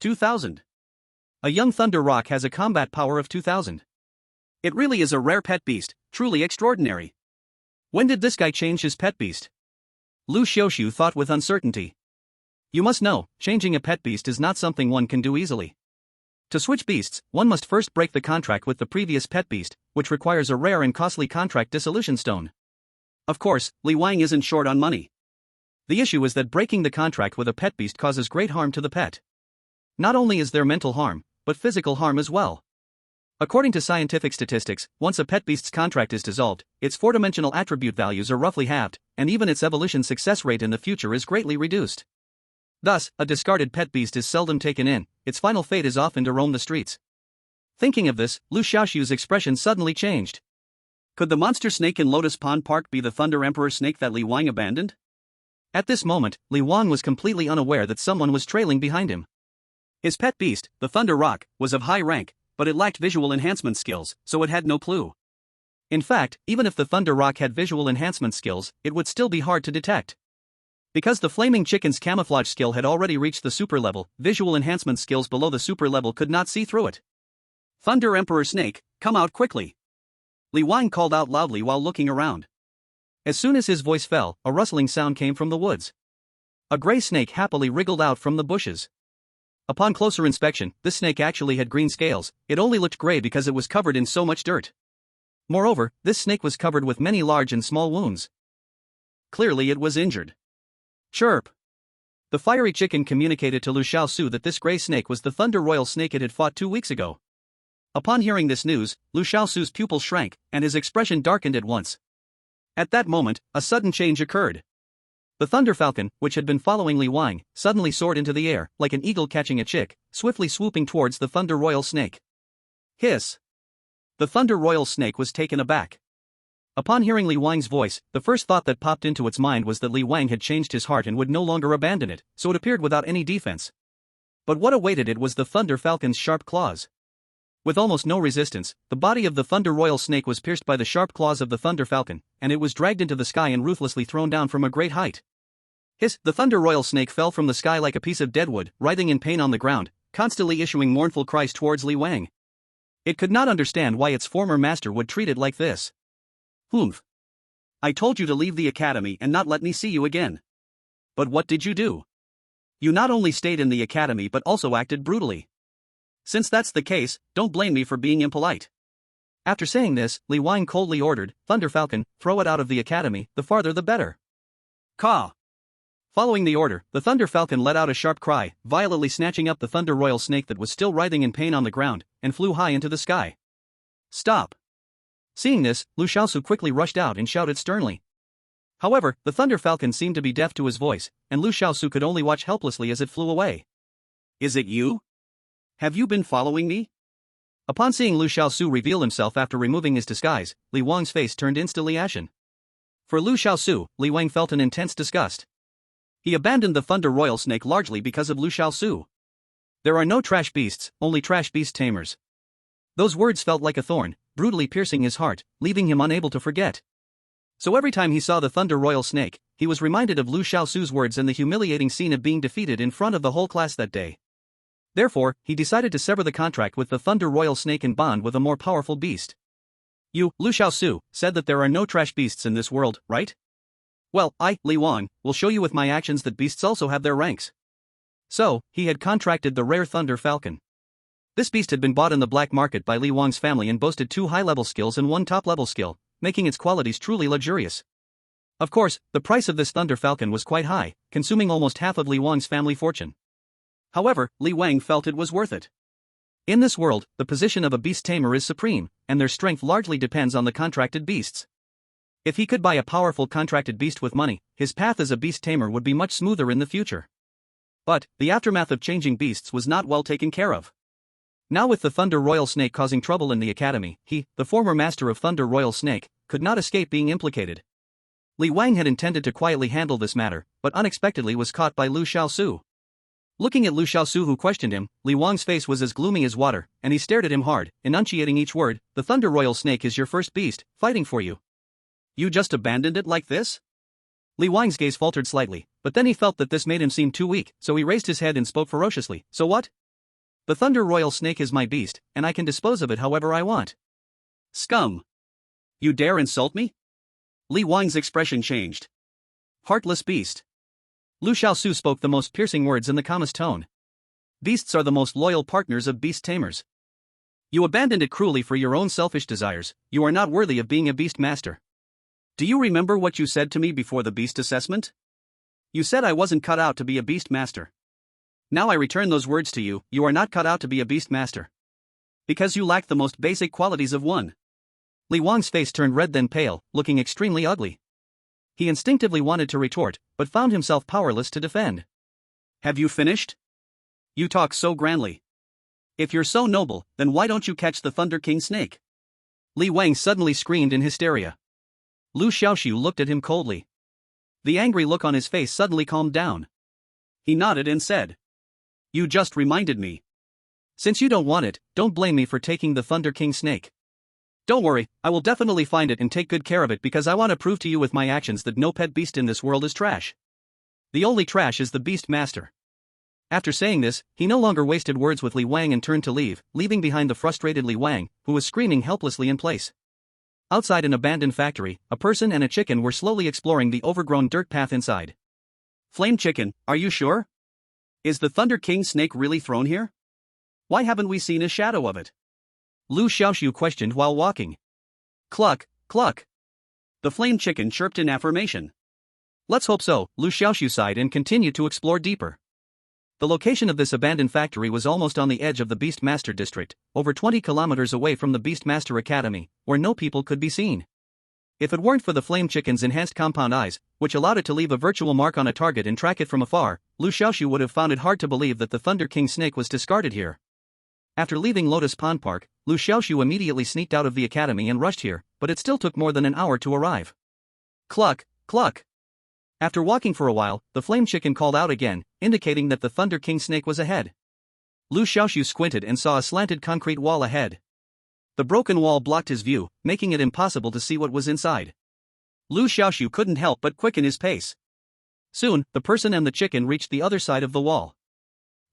2000. A young Thunder Rock has a combat power of 2000. It really is a rare pet beast, truly extraordinary. When did this guy change his pet beast? Liu Xiaoxu thought with uncertainty. You must know, changing a pet beast is not something one can do easily. To switch beasts, one must first break the contract with the previous pet beast, which requires a rare and costly contract dissolution stone. Of course, Li Wang isn't short on money. The issue is that breaking the contract with a pet beast causes great harm to the pet. Not only is there mental harm, but physical harm as well. According to scientific statistics, once a pet beast's contract is dissolved, its 4-dimensional attribute values are roughly halved, and even its evolution success rate in the future is greatly reduced. Thus, a discarded pet beast is seldom taken in, its final fate is often to roam the streets. Thinking of this, Liu Xiaoxu's expression suddenly changed. Could the monster snake in Lotus Pond Park be the Thunder Emperor snake that Li Wang abandoned? At this moment, Li Wang was completely unaware that someone was trailing behind him. His pet beast, the Thunder Rock, was of high rank, but it lacked visual enhancement skills, so it had no clue. In fact, even if the Thunder Rock had visual enhancement skills, it would still be hard to detect. Because the flaming chicken's camouflage skill had already reached the super level, visual enhancement skills below the super level could not see through it. Thunder Emperor Snake, come out quickly. Li Wang called out loudly while looking around. As soon as his voice fell, a rustling sound came from the woods. A gray snake happily wriggled out from the bushes. Upon closer inspection, this snake actually had green scales. It only looked gray because it was covered in so much dirt. Moreover, this snake was covered with many large and small wounds. Clearly it was injured. Chirp! The fiery chicken communicated to Liu Xiaoxu that this gray snake was the Thunder Royal snake it had fought 2 weeks ago. Upon hearing this news, Liu Xiaoxu's pupil shrank, and his expression darkened at once. At that moment, a sudden change occurred. The Thunder Falcon, which had been following Li Wang, suddenly soared into the air, like an eagle catching a chick, swiftly swooping towards the Thunder Royal snake. Hiss! The Thunder Royal snake was taken aback. Upon hearing Li Wang's voice, the first thought that popped into its mind was that Li Wang had changed his heart and would no longer abandon it, so it appeared without any defense. But what awaited it was the Thunder Falcon's sharp claws. With almost no resistance, the body of the Thunder Royal snake was pierced by the sharp claws of the Thunder Falcon, and it was dragged into the sky and ruthlessly thrown down from a great height. Hiss! The Thunder Royal snake fell from the sky like a piece of dead wood, writhing in pain on the ground, constantly issuing mournful cries towards Li Wang. It could not understand why its former master would treat it like this. Humph! I told you to leave the academy and not let me see you again. But what did you do? You not only stayed in the academy but also acted brutally. Since that's the case, don't blame me for being impolite. After saying this, Li Wang coldly ordered, Thunder Falcon, throw it out of the academy, the farther the better. Caw! Following the order, the Thunder Falcon let out a sharp cry, violently snatching up the Thunder Royal snake that was still writhing in pain on the ground, and flew high into the sky. Stop! Seeing this, Liu Xiaoxu quickly rushed out and shouted sternly. However, the Thunder Falcon seemed to be deaf to his voice, and Liu Xiaoxu could only watch helplessly as it flew away. Is it you? Have you been following me? Upon seeing Liu Xiaoxu reveal himself after removing his disguise, Li Wang's face turned instantly ashen. For Liu Xiaoxu, Li Wang felt an intense disgust. He abandoned the Thunder Royal Snake largely because of Liu Xiaoxu. There are no trash beasts, only trash beast tamers. Those words felt like a thorn, brutally piercing his heart, leaving him unable to forget. So every time he saw the Thunder Royal Snake, he was reminded of Liu Xiaoxu's words and the humiliating scene of being defeated in front of the whole class that day. Therefore, he decided to sever the contract with the Thunder Royal Snake and bond with a more powerful beast. You, Liu Xiaoxu, said that there are no trash beasts in this world, right? Well, I, Li Wang, will show you with my actions that beasts also have their ranks. So, he had contracted the rare Thunder Falcon. This beast had been bought in the black market by Li Wang's family and boasted 2 high-level skills and 1 top-level skill, making its qualities truly luxurious. Of course, the price of this Thunder Falcon was quite high, consuming almost half of Li Wang's family fortune. However, Li Wang felt it was worth it. In this world, the position of a beast tamer is supreme, and their strength largely depends on the contracted beasts. If he could buy a powerful contracted beast with money, his path as a beast tamer would be much smoother in the future. But, the aftermath of changing beasts was not well taken care of. Now with the Thunder Royal Snake causing trouble in the academy, he, the former master of Thunder Royal Snake, could not escape being implicated. Li Wang had intended to quietly handle this matter, but unexpectedly was caught by Liu Xiaoxu. Looking at Liu Xiaoxu who questioned him, Li Wang's face was as gloomy as water, and he stared at him hard, enunciating each word. The Thunder Royal Snake is your first beast, fighting for you. You just abandoned it like this? Li Wang's gaze faltered slightly, but then he felt that this made him seem too weak, so he raised his head and spoke ferociously. So what? The Thunder Royal Snake is my beast, and I can dispose of it however I want. Scum! You dare insult me? Li Wang's expression changed. Heartless beast. Liu Xiaoxu spoke the most piercing words in the calmest tone. Beasts are the most loyal partners of beast tamers. You abandoned it cruelly for your own selfish desires. You are not worthy of being a beast master. Do you remember what you said to me before the beast assessment? You said I wasn't cut out to be a beast master. Now I return those words to you. You are not cut out to be a beast master. Because you lack the most basic qualities of one. Li Wang's face turned red then pale, looking extremely ugly. He instinctively wanted to retort, but found himself powerless to defend. Have you finished? You talk so grandly. If you're so noble, then why don't you catch the Thunder King Snake? Li Wang suddenly screamed in hysteria. Liu Xiaoxu looked at him coldly. The angry look on his face suddenly calmed down. He nodded and said, You just reminded me. Since you don't want it, don't blame me for taking the Thunder King Snake. Don't worry, I will definitely find it and take good care of it because I want to prove to you with my actions that no pet beast in this world is trash. The only trash is the beast master. After saying this, he no longer wasted words with Li Wang and turned to leave, leaving behind the frustrated Li Wang, who was screaming helplessly in place. Outside an abandoned factory, a person and a chicken were slowly exploring the overgrown dirt path inside. Flame Chicken, are you sure? Is the Thunder King Snake really thrown here? Why haven't we seen a shadow of it? Liu Xiaoxu questioned while walking. Cluck, cluck. The Flame Chicken chirped in affirmation. Let's hope so, Liu Xiaoxu sighed and continued to explore deeper. The location of this abandoned factory was almost on the edge of the Beastmaster district, over 20 kilometers away from the Beastmaster Academy, where no people could be seen. If it weren't for the Flame Chicken's enhanced compound eyes, which allowed it to leave a virtual mark on a target and track it from afar, Liu Xiaoxu would have found it hard to believe that the Thunder King Snake was discarded here. After leaving Lotus Pond Park, Liu Xiaoxu immediately sneaked out of the academy and rushed here, but it still took more than an hour to arrive. Cluck, cluck. After walking for a while, the Flame Chicken called out again, indicating that the Thunder King Snake was ahead. Liu Xiaoxu squinted and saw a slanted concrete wall ahead. The broken wall blocked his view, making it impossible to see what was inside. Liu Xiaoxu couldn't help but quicken his pace. Soon, the person and the chicken reached the other side of the wall.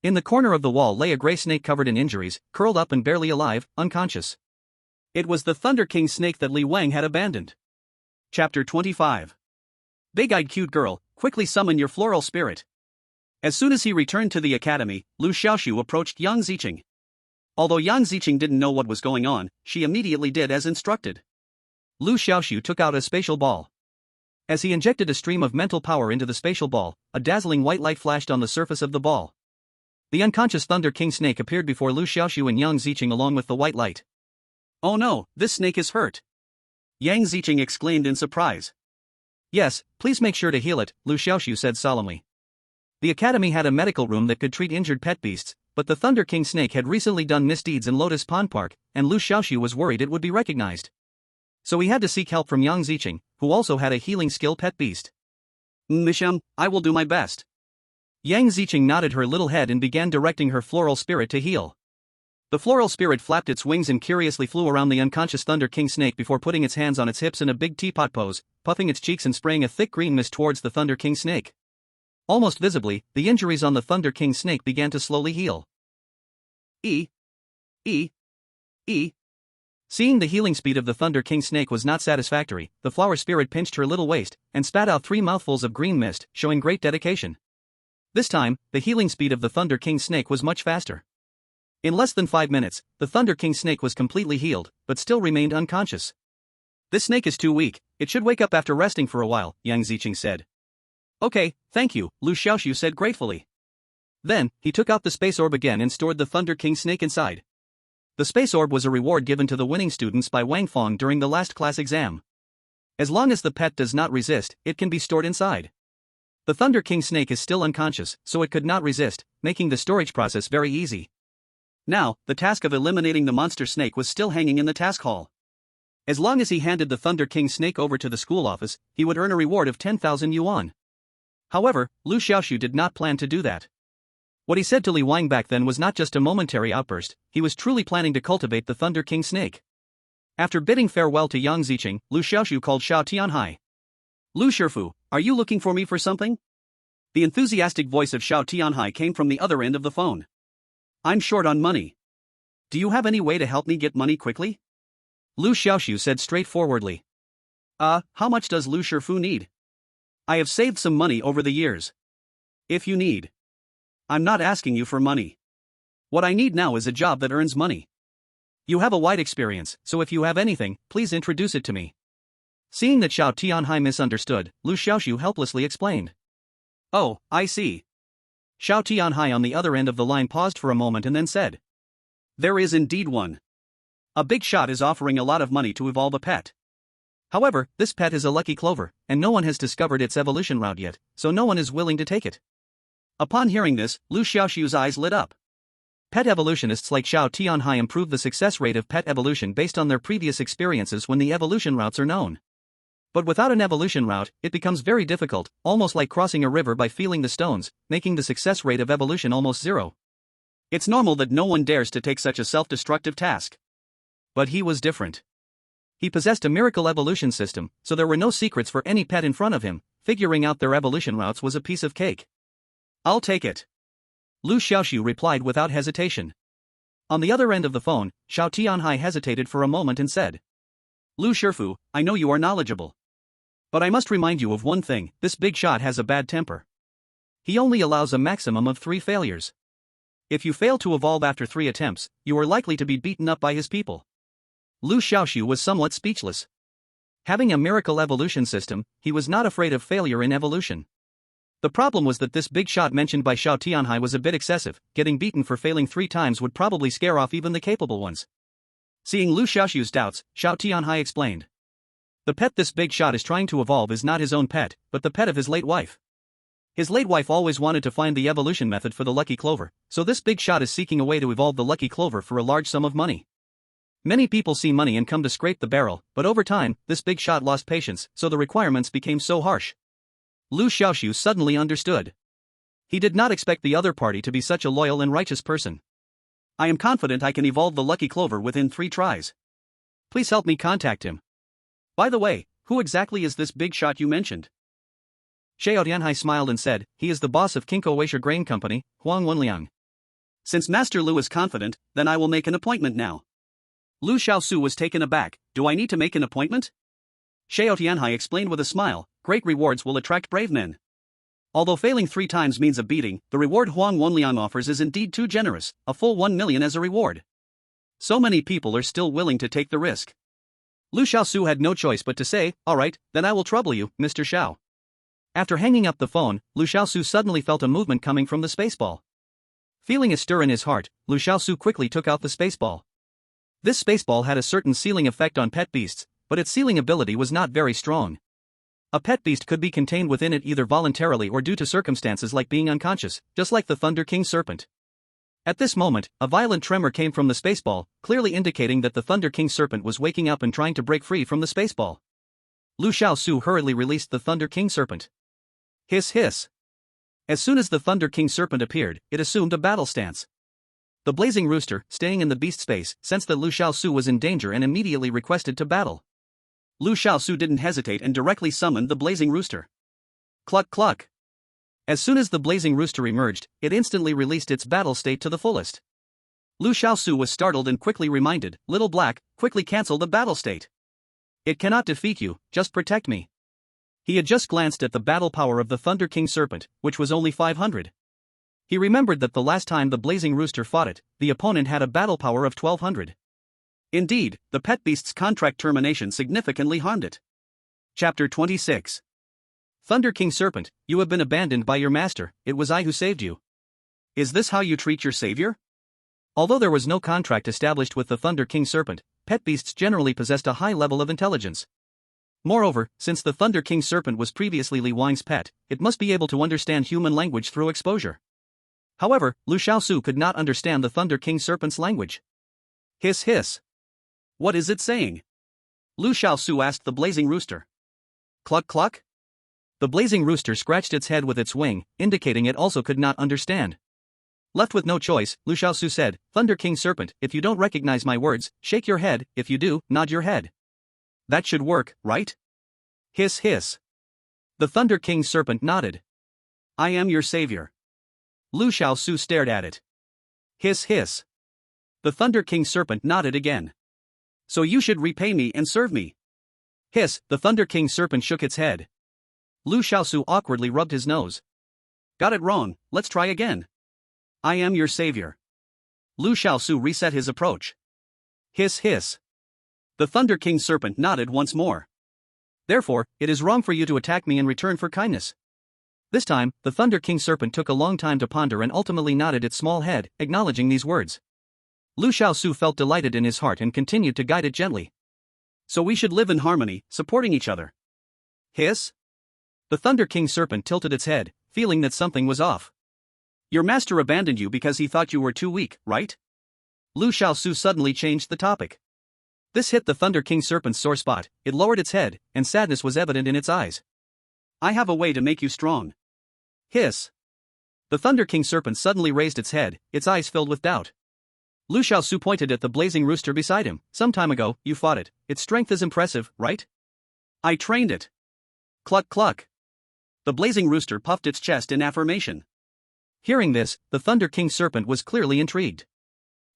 In the corner of the wall lay a gray snake covered in injuries, curled up and barely alive, unconscious. It was the Thunder King Snake that Li Wang had abandoned. Chapter 25. Big-eyed cute girl, quickly summon your floral spirit. As soon as he returned to the academy, Liu Xiaoxu approached Yang Ziqing. Although Yang Ziqing didn't know what was going on, she immediately did as instructed. Liu Xiaoxu took out a spatial ball. As he injected a stream of mental power into the spatial ball, a dazzling white light flashed on the surface of the ball. The unconscious Thunder King Snake appeared before Liu Xiaoxu and Yang Ziqing along with the white light. Oh no, this snake is hurt! Yang Ziqing exclaimed in surprise. Yes, please make sure to heal it, Liu Xiaoxu said solemnly. The academy had a medical room that could treat injured pet beasts, but the Thunder King snake had recently done misdeeds in Lotus Pond Park, and Liu Xiaoxu was worried it would be recognized. So he had to seek help from Yang Ziqing, who also had a healing skill pet beast. Misham, I will do my best. Yang Ziqing nodded her little head and began directing her floral spirit to heal. The floral spirit flapped its wings and curiously flew around the unconscious Thunder King snake before putting its hands on its hips in a big teapot pose, puffing its cheeks and spraying a thick green mist towards the Thunder King snake. Almost visibly, the injuries on the Thunder King snake began to slowly heal. E. Seeing the healing speed of the Thunder King snake was not satisfactory, the flower spirit pinched her little waist and spat out 3 mouthfuls of green mist, showing great dedication. This time, the healing speed of the Thunder King snake was much faster. In less than 5 minutes, the Thunder King snake was completely healed, but still remained unconscious. This snake is too weak, it should wake up after resting for a while, Yang Ziqing said. Okay, thank you, Liu Xiaoxu said gratefully. Then, he took out the space orb again and stored the Thunder King snake inside. The space orb was a reward given to the winning students by Wang Fong during the last class exam. As long as the pet does not resist, it can be stored inside. The Thunder King snake is still unconscious, so it could not resist, making the storage process very easy. Now, the task of eliminating the monster snake was still hanging in the task hall. As long as he handed the Thunder King snake over to the school office, he would earn a reward of 10,000 yuan. However, Liu Xiaoxu did not plan to do that. What he said to Li Wang back then was not just a momentary outburst, he was truly planning to cultivate the Thunder King snake. After bidding farewell to Yang Ziqing, Liu Xiaoxu called Xiao Tianhai. Liu Shifu, are you looking for me for something? The enthusiastic voice of Xiao Tianhai came from the other end of the phone. I'm short on money. Do you have any way to help me get money quickly? Liu Xiaoxu said straightforwardly. How much does Liu Shifu need? I have saved some money over the years. If you need. I'm not asking you for money. What I need now is a job that earns money. You have a wide experience, so if you have anything, please introduce it to me. Seeing that Xiao Tianhai misunderstood, Liu Xiaoxu helplessly explained. Oh, I see. Xiao Tianhai on the other end of the line paused for a moment and then said. There is indeed one. A big shot is offering a lot of money to evolve a pet. However, this pet is a lucky clover, and no one has discovered its evolution route yet, so no one is willing to take it. Upon hearing this, Liu Xiaoxu's eyes lit up. Pet evolutionists like Xiao Tianhai improve the success rate of pet evolution based on their previous experiences when the evolution routes are known. But without an evolution route, it becomes very difficult, almost like crossing a river by feeling the stones, making the success rate of evolution almost zero. It's normal that no one dares to take such a self-destructive task. But he was different. He possessed a miracle evolution system, so there were no secrets for any pet in front of him. Figuring out their evolution routes was a piece of cake. I'll take it. Liu Xiaoxu replied without hesitation. On the other end of the phone, Xiao Tianhai hesitated for a moment and said. Liu Shifu, I know you are knowledgeable. But I must remind you of one thing, this big shot has a bad temper. He only allows a maximum of 3 failures. If you fail to evolve after 3 attempts, you are likely to be beaten up by his people. Liu Xiaoxu was somewhat speechless. Having a miracle evolution system, he was not afraid of failure in evolution. The problem was that this big shot mentioned by Xiao Tianhai was a bit excessive. Getting beaten for failing 3 times would probably scare off even the capable ones. Seeing Liu Xiaoxu's doubts, Xiao Tianhai explained. The pet this big shot is trying to evolve is not his own pet, but the pet of his late wife. His late wife always wanted to find the evolution method for the lucky clover, so this big shot is seeking a way to evolve the lucky clover for a large sum of money. Many people see money and come to scrape the barrel, but over time, this big shot lost patience, so the requirements became so harsh. Liu Xiaoxu suddenly understood. He did not expect the other party to be such a loyal and righteous person. I am confident I can evolve the lucky clover within 3 tries. Please help me contact him. By the way, who exactly is this big shot you mentioned? Xiao Tianhai smiled and said, he is the boss of Kinko Weisha Grain Company, Huang Wenliang. Since Master Liu is confident, then I will make an appointment now. Liu Xiaoxu was taken aback. Do I need to make an appointment? Xiao Tianhai explained with a smile, great rewards will attract brave men. Although failing 3 times means a beating, the reward Huang Wenliang offers is indeed too generous, a full 1 million as a reward. So many people are still willing to take the risk. Liu Xiaoxu had no choice but to say, alright, then I will trouble you, Mr. Xiao. After hanging up the phone, Liu Xiaoxu suddenly felt a movement coming from the spaceball. Feeling a stir in his heart, Liu Xiaoxu quickly took out the spaceball. This spaceball had a certain sealing effect on pet beasts, but its sealing ability was not very strong. A pet beast could be contained within it either voluntarily or due to circumstances like being unconscious, just like the Thunder King serpent. At this moment, a violent tremor came from the spaceball, clearly indicating that the Thunder King Serpent was waking up and trying to break free from the spaceball. Liu Xiaoxu hurriedly released the Thunder King Serpent. Hiss hiss. As soon as the Thunder King Serpent appeared, it assumed a battle stance. The Blazing Rooster, staying in the beast space, sensed that Liu Xiaoxu was in danger and immediately requested to battle. Liu Xiaoxu didn't hesitate and directly summoned the Blazing Rooster. Cluck cluck. As soon as the Blazing Rooster emerged, it instantly released its battle state to the fullest. Liu Xiaoxu was startled and quickly reminded, "Little Black, quickly cancel the battle state. It cannot defeat you, just protect me." He had just glanced at the battle power of the Thunder King Serpent, which was only 500. He remembered that the last time the Blazing Rooster fought it, the opponent had a battle power of 1200. Indeed, the pet beast's contract termination significantly harmed it. Chapter 26. Thunder King Serpent, you have been abandoned by your master, it was I who saved you. Is this how you treat your savior? Although there was no contract established with the Thunder King Serpent, pet beasts generally possessed a high level of intelligence. Moreover, since the Thunder King Serpent was previously Li Wang's pet, it must be able to understand human language through exposure. However, Liu Xiaoxu could not understand the Thunder King Serpent's language. Hiss hiss. What is it saying? Liu Xiaoxu asked the Blazing Rooster. Cluck cluck? The Blazing Rooster scratched its head with its wing, indicating it also could not understand. Left with no choice, Liu Xiaoxu said, "Thunder King Serpent, if you don't recognize my words, shake your head, if you do, nod your head. That should work, right?" Hiss hiss. The Thunder King Serpent nodded. "I am your savior." Liu Xiaoxu stared at it. Hiss hiss. The Thunder King Serpent nodded again. "So you should repay me and serve me." Hiss, the Thunder King Serpent shook its head. Liu Xiaoxu awkwardly rubbed his nose. "Got it wrong, let's try again." "I am your savior." Liu Xiaoxu reset his approach. Hiss hiss. The Thunder King Serpent nodded once more. "Therefore, it is wrong for you to attack me in return for kindness." This time, the Thunder King Serpent took a long time to ponder and ultimately nodded its small head, acknowledging these words. Liu Xiaoxu felt delighted in his heart and continued to guide it gently. "So we should live in harmony, supporting each other." Hiss. The Thunder King Serpent tilted its head, feeling that something was off. "Your master abandoned you because he thought you were too weak, right?" Liu Xiaoxu suddenly changed the topic. This hit the Thunder King Serpent's sore spot, it lowered its head, and sadness was evident in its eyes. "I have a way to make you strong." Hiss. The Thunder King Serpent suddenly raised its head, its eyes filled with doubt. Liu Xiaoxu pointed at the Blazing Rooster beside him. "Some time ago, you fought it. Its strength is impressive, right?" "I trained it." Cluck cluck. The Blazing Rooster puffed its chest in affirmation. Hearing this, the Thunder King Serpent was clearly intrigued.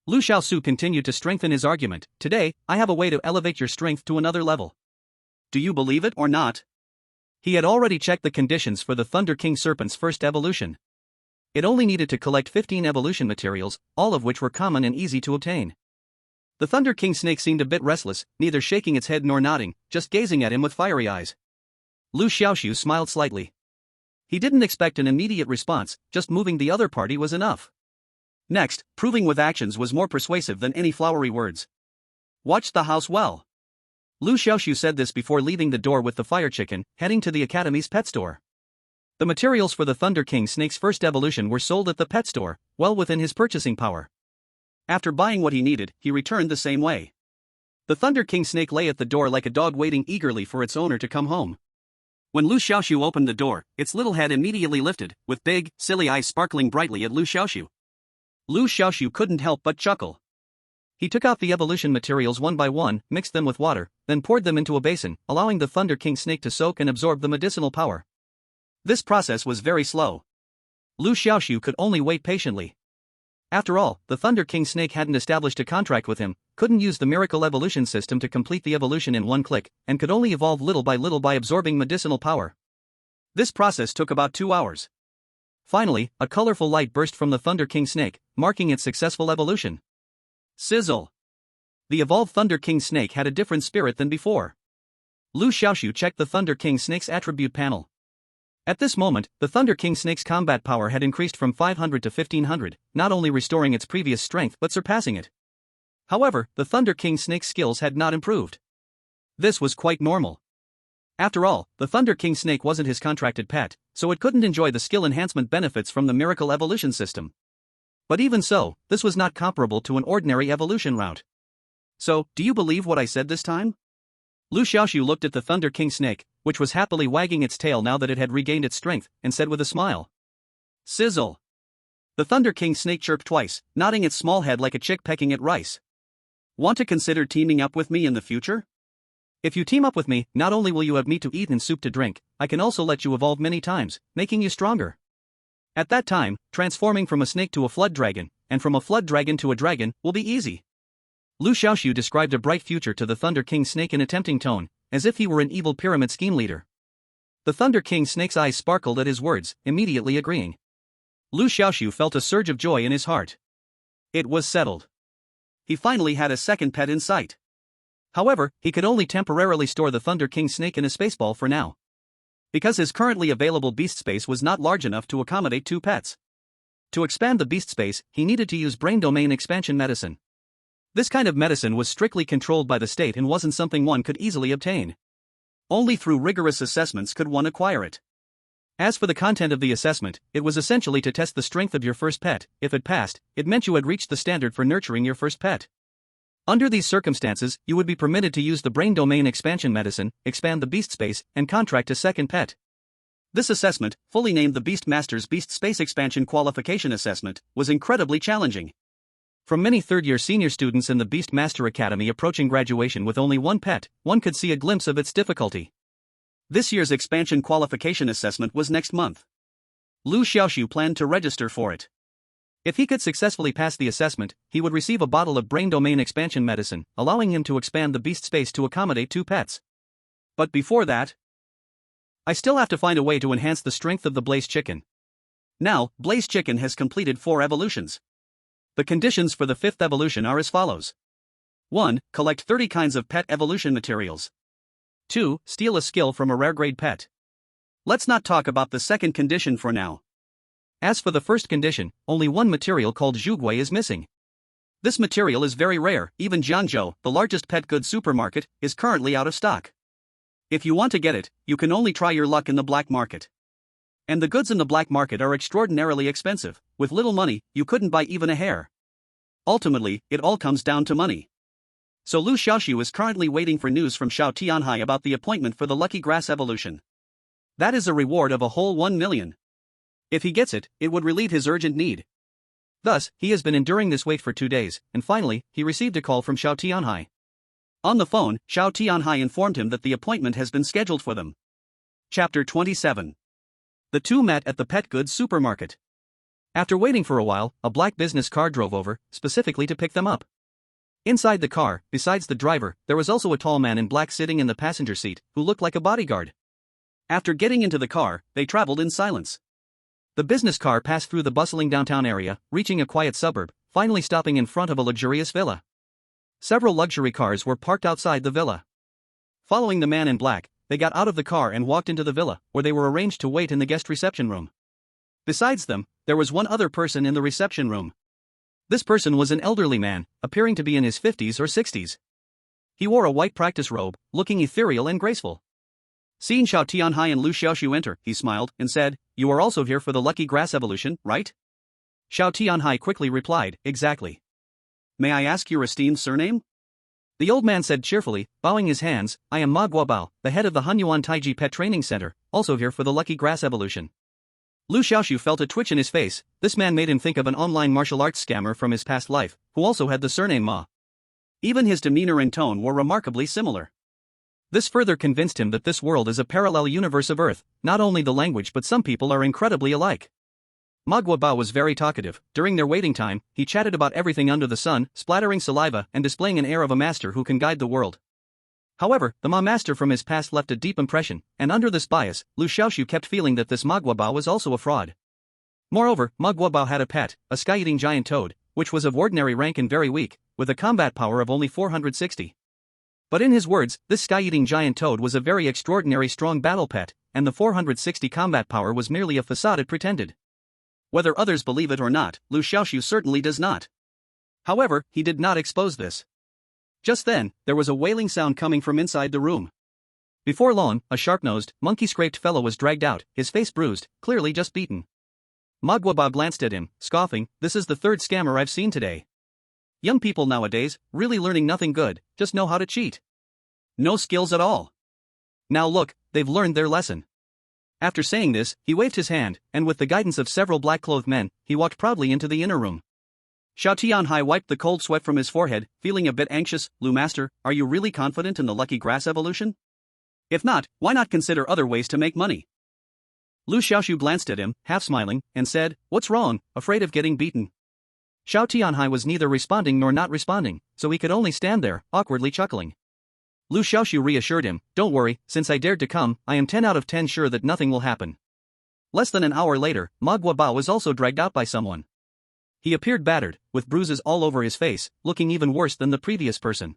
Liu Xiaoxu continued to strengthen his argument. "Today, I have a way to elevate your strength to another level. Do you believe it or not?" He had already checked the conditions for the Thunder King Serpent's first evolution. It only needed to collect 15 evolution materials, all of which were common and easy to obtain. The Thunder King Snake seemed a bit restless, neither shaking its head nor nodding, just gazing at him with fiery eyes. Liu Xiaoxu smiled slightly. He didn't expect an immediate response, just moving the other party was enough. Next, proving with actions was more persuasive than any flowery words. "Watch the house well." Liu Xiaoxu said this before leaving the door with the fire chicken, heading to the Academy's pet store. The materials for the Thunder King Snake's first evolution were sold at the pet store, well within his purchasing power. After buying what he needed, he returned the same way. The Thunder King Snake lay at the door like a dog waiting eagerly for its owner to come home. When Liu Xiaoxu opened the door, its little head immediately lifted, with big, silly eyes sparkling brightly at Liu Xiaoxu. Liu Xiaoxu couldn't help but chuckle. He took out the evolution materials one by one, mixed them with water, then poured them into a basin, allowing the Thunder King Snake to soak and absorb the medicinal power. This process was very slow. Liu Xiaoxu could only wait patiently. After all, the Thunder King Snake hadn't established a contract with him, couldn't use the miracle evolution system to complete the evolution in one click, and could only evolve little by absorbing medicinal power. This process took about 2 hours. Finally, a colorful light burst from the Thunder King Snake, marking its successful evolution. Sizzle! The evolved Thunder King Snake had a different spirit than before. Liu Xiaoxu checked the Thunder King Snake's attribute panel. At this moment, the Thunder King Snake's combat power had increased from 500 to 1500, not only restoring its previous strength but surpassing it. However, the Thunder King Snake's skills had not improved. This was quite normal. After all, the Thunder King Snake wasn't his contracted pet, so it couldn't enjoy the skill enhancement benefits from the miracle evolution system. But even so, this was not comparable to an ordinary evolution route. So, do you believe what I said this time? Liu Xiaoxu looked at the Thunder King snake, which was happily wagging its tail now that it had regained its strength, and said with a smile. Sizzle. The Thunder King snake chirped twice, nodding its small head like a chick pecking at rice. Want to consider teaming up with me in the future? If you team up with me, not only will you have meat to eat and soup to drink, I can also let you evolve many times, making you stronger. At that time, transforming from a snake to a flood dragon, and from a flood dragon to a dragon, will be easy. Liu Xiaoxu described a bright future to the Thunder King snake in a tempting tone, as if he were an evil pyramid scheme leader. The Thunder King snake's eyes sparkled at his words, immediately agreeing. Liu Xiaoxu felt a surge of joy in his heart. It was settled. He finally had a second pet in sight. However, he could only temporarily store the Thunder King snake in a spaceball for now. Because his currently available beast space was not large enough to accommodate 2 pets. To expand the beast space, he needed to use brain domain expansion medicine. This kind of medicine was strictly controlled by the state and wasn't something one could easily obtain. Only through rigorous assessments could one acquire it. As for the content of the assessment, it was essentially to test the strength of your first pet. If it passed, it meant you had reached the standard for nurturing your first pet. Under these circumstances, you would be permitted to use the brain domain expansion medicine, expand the beast space, and contract a second pet. This assessment, fully named the Beast Master's Beast Space Expansion Qualification Assessment, was incredibly challenging. From many third-year senior students in the Beast Master Academy approaching graduation with only 1 pet, one could see a glimpse of its difficulty. This year's expansion qualification assessment was next month. Liu Xiaoxu planned to register for it. If he could successfully pass the assessment, he would receive a bottle of brain domain expansion medicine, allowing him to expand the beast space to accommodate 2 pets. But before that, I still have to find a way to enhance the strength of the Blaze Chicken. Now, Blaze Chicken has completed 4 evolutions. The conditions for the 5th evolution are as follows. 1. Collect 30 kinds of pet evolution materials. 2. Steal a skill from a rare grade pet. Let's not talk about the second condition for now. As for the first condition, only one material called Zhugui is missing. This material is very rare, even Jiangzhou, the largest pet goods supermarket, is currently out of stock. If you want to get it, you can only try your luck in the black market. And the goods in the black market are extraordinarily expensive. With little money, you couldn't buy even a hair. Ultimately, it all comes down to money. So Liu Xiaoxu is currently waiting for news from Xiao Tianhai about the appointment for the Lucky Grass evolution. That is a reward of a whole 1 million. If he gets it, it would relieve his urgent need. Thus, he has been enduring this wait for 2 days, and finally, he received a call from Xiao Tianhai. On the phone, Xiao Tianhai informed him that the appointment has been scheduled for them. Chapter 27. The 2 met at the pet goods supermarket. After waiting for a while, a black business car drove over, specifically to pick them up. Inside the car, besides the driver, there was also a tall man in black sitting in the passenger seat, who looked like a bodyguard. After getting into the car, they traveled in silence. The business car passed through the bustling downtown area, reaching a quiet suburb, finally stopping in front of a luxurious villa. Several luxury cars were parked outside the villa. Following the man in black, they got out of the car and walked into the villa, where they were arranged to wait in the guest reception room. Besides them, there was one other person in the reception room. This person was an elderly man, appearing to be in his 50s or 60s. He wore a white practice robe, looking ethereal and graceful. Seeing Xiao Tianhai and Liu Xiaoxu enter, he smiled and said, "You are also here for the Lucky Grass evolution, right?" Xiao Tianhai quickly replied, "Exactly." "May I ask your esteemed surname?" The old man said cheerfully, bowing his hands, "I am Ma Guobao, the head of the Hunyuan Taiji Pet Training Center, also here for the Lucky Grass evolution." Liu Xiaoxu felt a twitch in his face. This man made him think of an online martial arts scammer from his past life, who also had the surname Ma. Even his demeanor and tone were remarkably similar. This further convinced him that this world is a parallel universe of Earth. Not only the language but some people are incredibly alike. Ma Guobao was very talkative. During their waiting time, he chatted about everything under the sun, splattering saliva and displaying an air of a master who can guide the world. However, the Ma master from his past left a deep impression, and under this bias, Liu Xiaoxu kept feeling that this Ma Guobao was also a fraud. Moreover, Ma Guobao had a pet, a sky-eating giant toad, which was of ordinary rank and very weak, with a combat power of only 460. But in his words, this sky-eating giant toad was a very extraordinary strong battle pet, and the 460 combat power was merely a facade it pretended. Whether others believe it or not, Liu Xiaoxu certainly does not. However, he did not expose this. Just then, there was a wailing sound coming from inside the room. Before long, a sharp-nosed, monkey-scraped fellow was dragged out, his face bruised, clearly just beaten. Ma Guoba glanced at him, scoffing, this is the third scammer I've seen today. Young people nowadays, really learning nothing good, just know how to cheat. No skills at all. Now look, they've learned their lesson. After saying this, he waved his hand, and with the guidance of several black-clothed men, he walked proudly into the inner room. Xiao Tianhai wiped the cold sweat from his forehead, feeling a bit anxious. Lu Master, are you really confident in the lucky grass evolution? If not, why not consider other ways to make money? Liu Xiaoxu glanced at him, half smiling, and said, what's wrong, afraid of getting beaten? Xiao Tianhai was neither responding nor not responding, so he could only stand there, awkwardly chuckling. Liu Xiaoxu reassured him, don't worry, since I dared to come, I am 10 out of 10 sure that nothing will happen. Less than an hour later, Ma Guoba was also dragged out by someone. He appeared battered, with bruises all over his face, looking even worse than the previous person.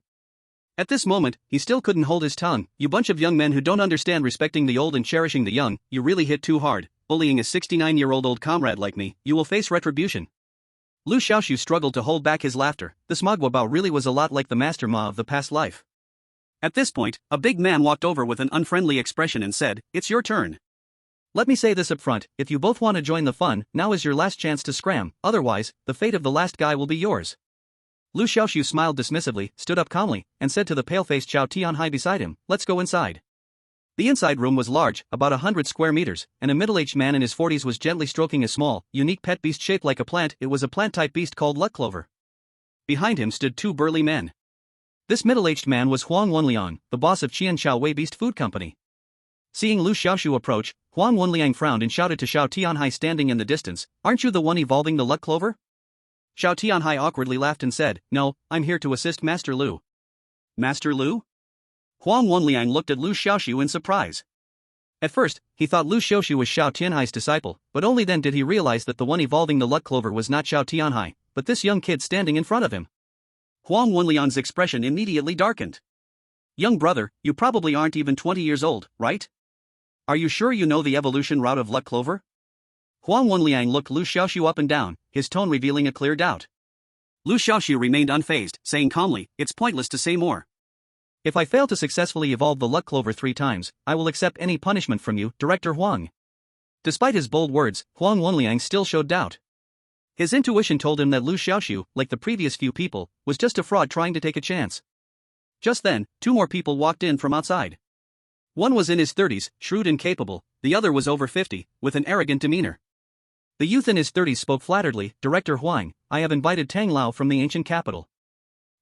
At this moment, he still couldn't hold his tongue. You bunch of young men who don't understand respecting the old and cherishing the young, you really hit too hard, bullying a 69-year-old old comrade like me, you will face retribution. Liu Xiaoxu struggled to hold back his laughter. This Ma Guoba really was a lot like the Master Ma of the past life. At this point, a big man walked over with an unfriendly expression and said, it's your turn. Let me say this up front, if you both want to join the fun, now is your last chance to scram, otherwise, the fate of the last guy will be yours. Liu Xiaoxu smiled dismissively, stood up calmly, and said to the pale-faced Xiao Tianhai beside him, let's go inside. The inside room was large, about 100 square meters, and a middle-aged man in his 40s was gently stroking a small, unique pet beast shaped like a plant. It was a plant-type beast called luck clover. Behind him stood two burly men. This middle-aged man was Huang Wenliang, the boss of Qian Shaowei Beast Food Company. Seeing Liu Xiaoxu approach, Huang Wenliang frowned and shouted to Xiao Tianhai standing in the distance, aren't you the one evolving the luck clover? Xiao Tianhai awkwardly laughed and said, no, I'm here to assist Master Liu. Master Liu? Huang Wenliang looked at Liu Xiaoxu in surprise. At first, he thought Liu Xiaoxu was Xiao Tianhai's disciple, but only then did he realize that the one evolving the luck clover was not Xiao Tianhai, but this young kid standing in front of him. Huang Wenliang's expression immediately darkened. Young brother, you probably aren't even 20 years old, right? Are you sure you know the evolution route of luck clover? Huang Wenliang looked Liu Xiaoxu up and down, his tone revealing a clear doubt. Liu Xiaoxu remained unfazed, saying calmly, it's pointless to say more. If I fail to successfully evolve the luck clover 3 times, I will accept any punishment from you, Director Huang. Despite his bold words, Huang Wenliang still showed doubt. His intuition told him that Liu Xiaoxu, like the previous few people, was just a fraud trying to take a chance. Just then, 2 more people walked in from outside. One was in his 30s, shrewd and capable, the other was over 50, with an arrogant demeanor. The youth in his 30s spoke flatteredly, Director Huang, I have invited Tang Lao from the ancient capital.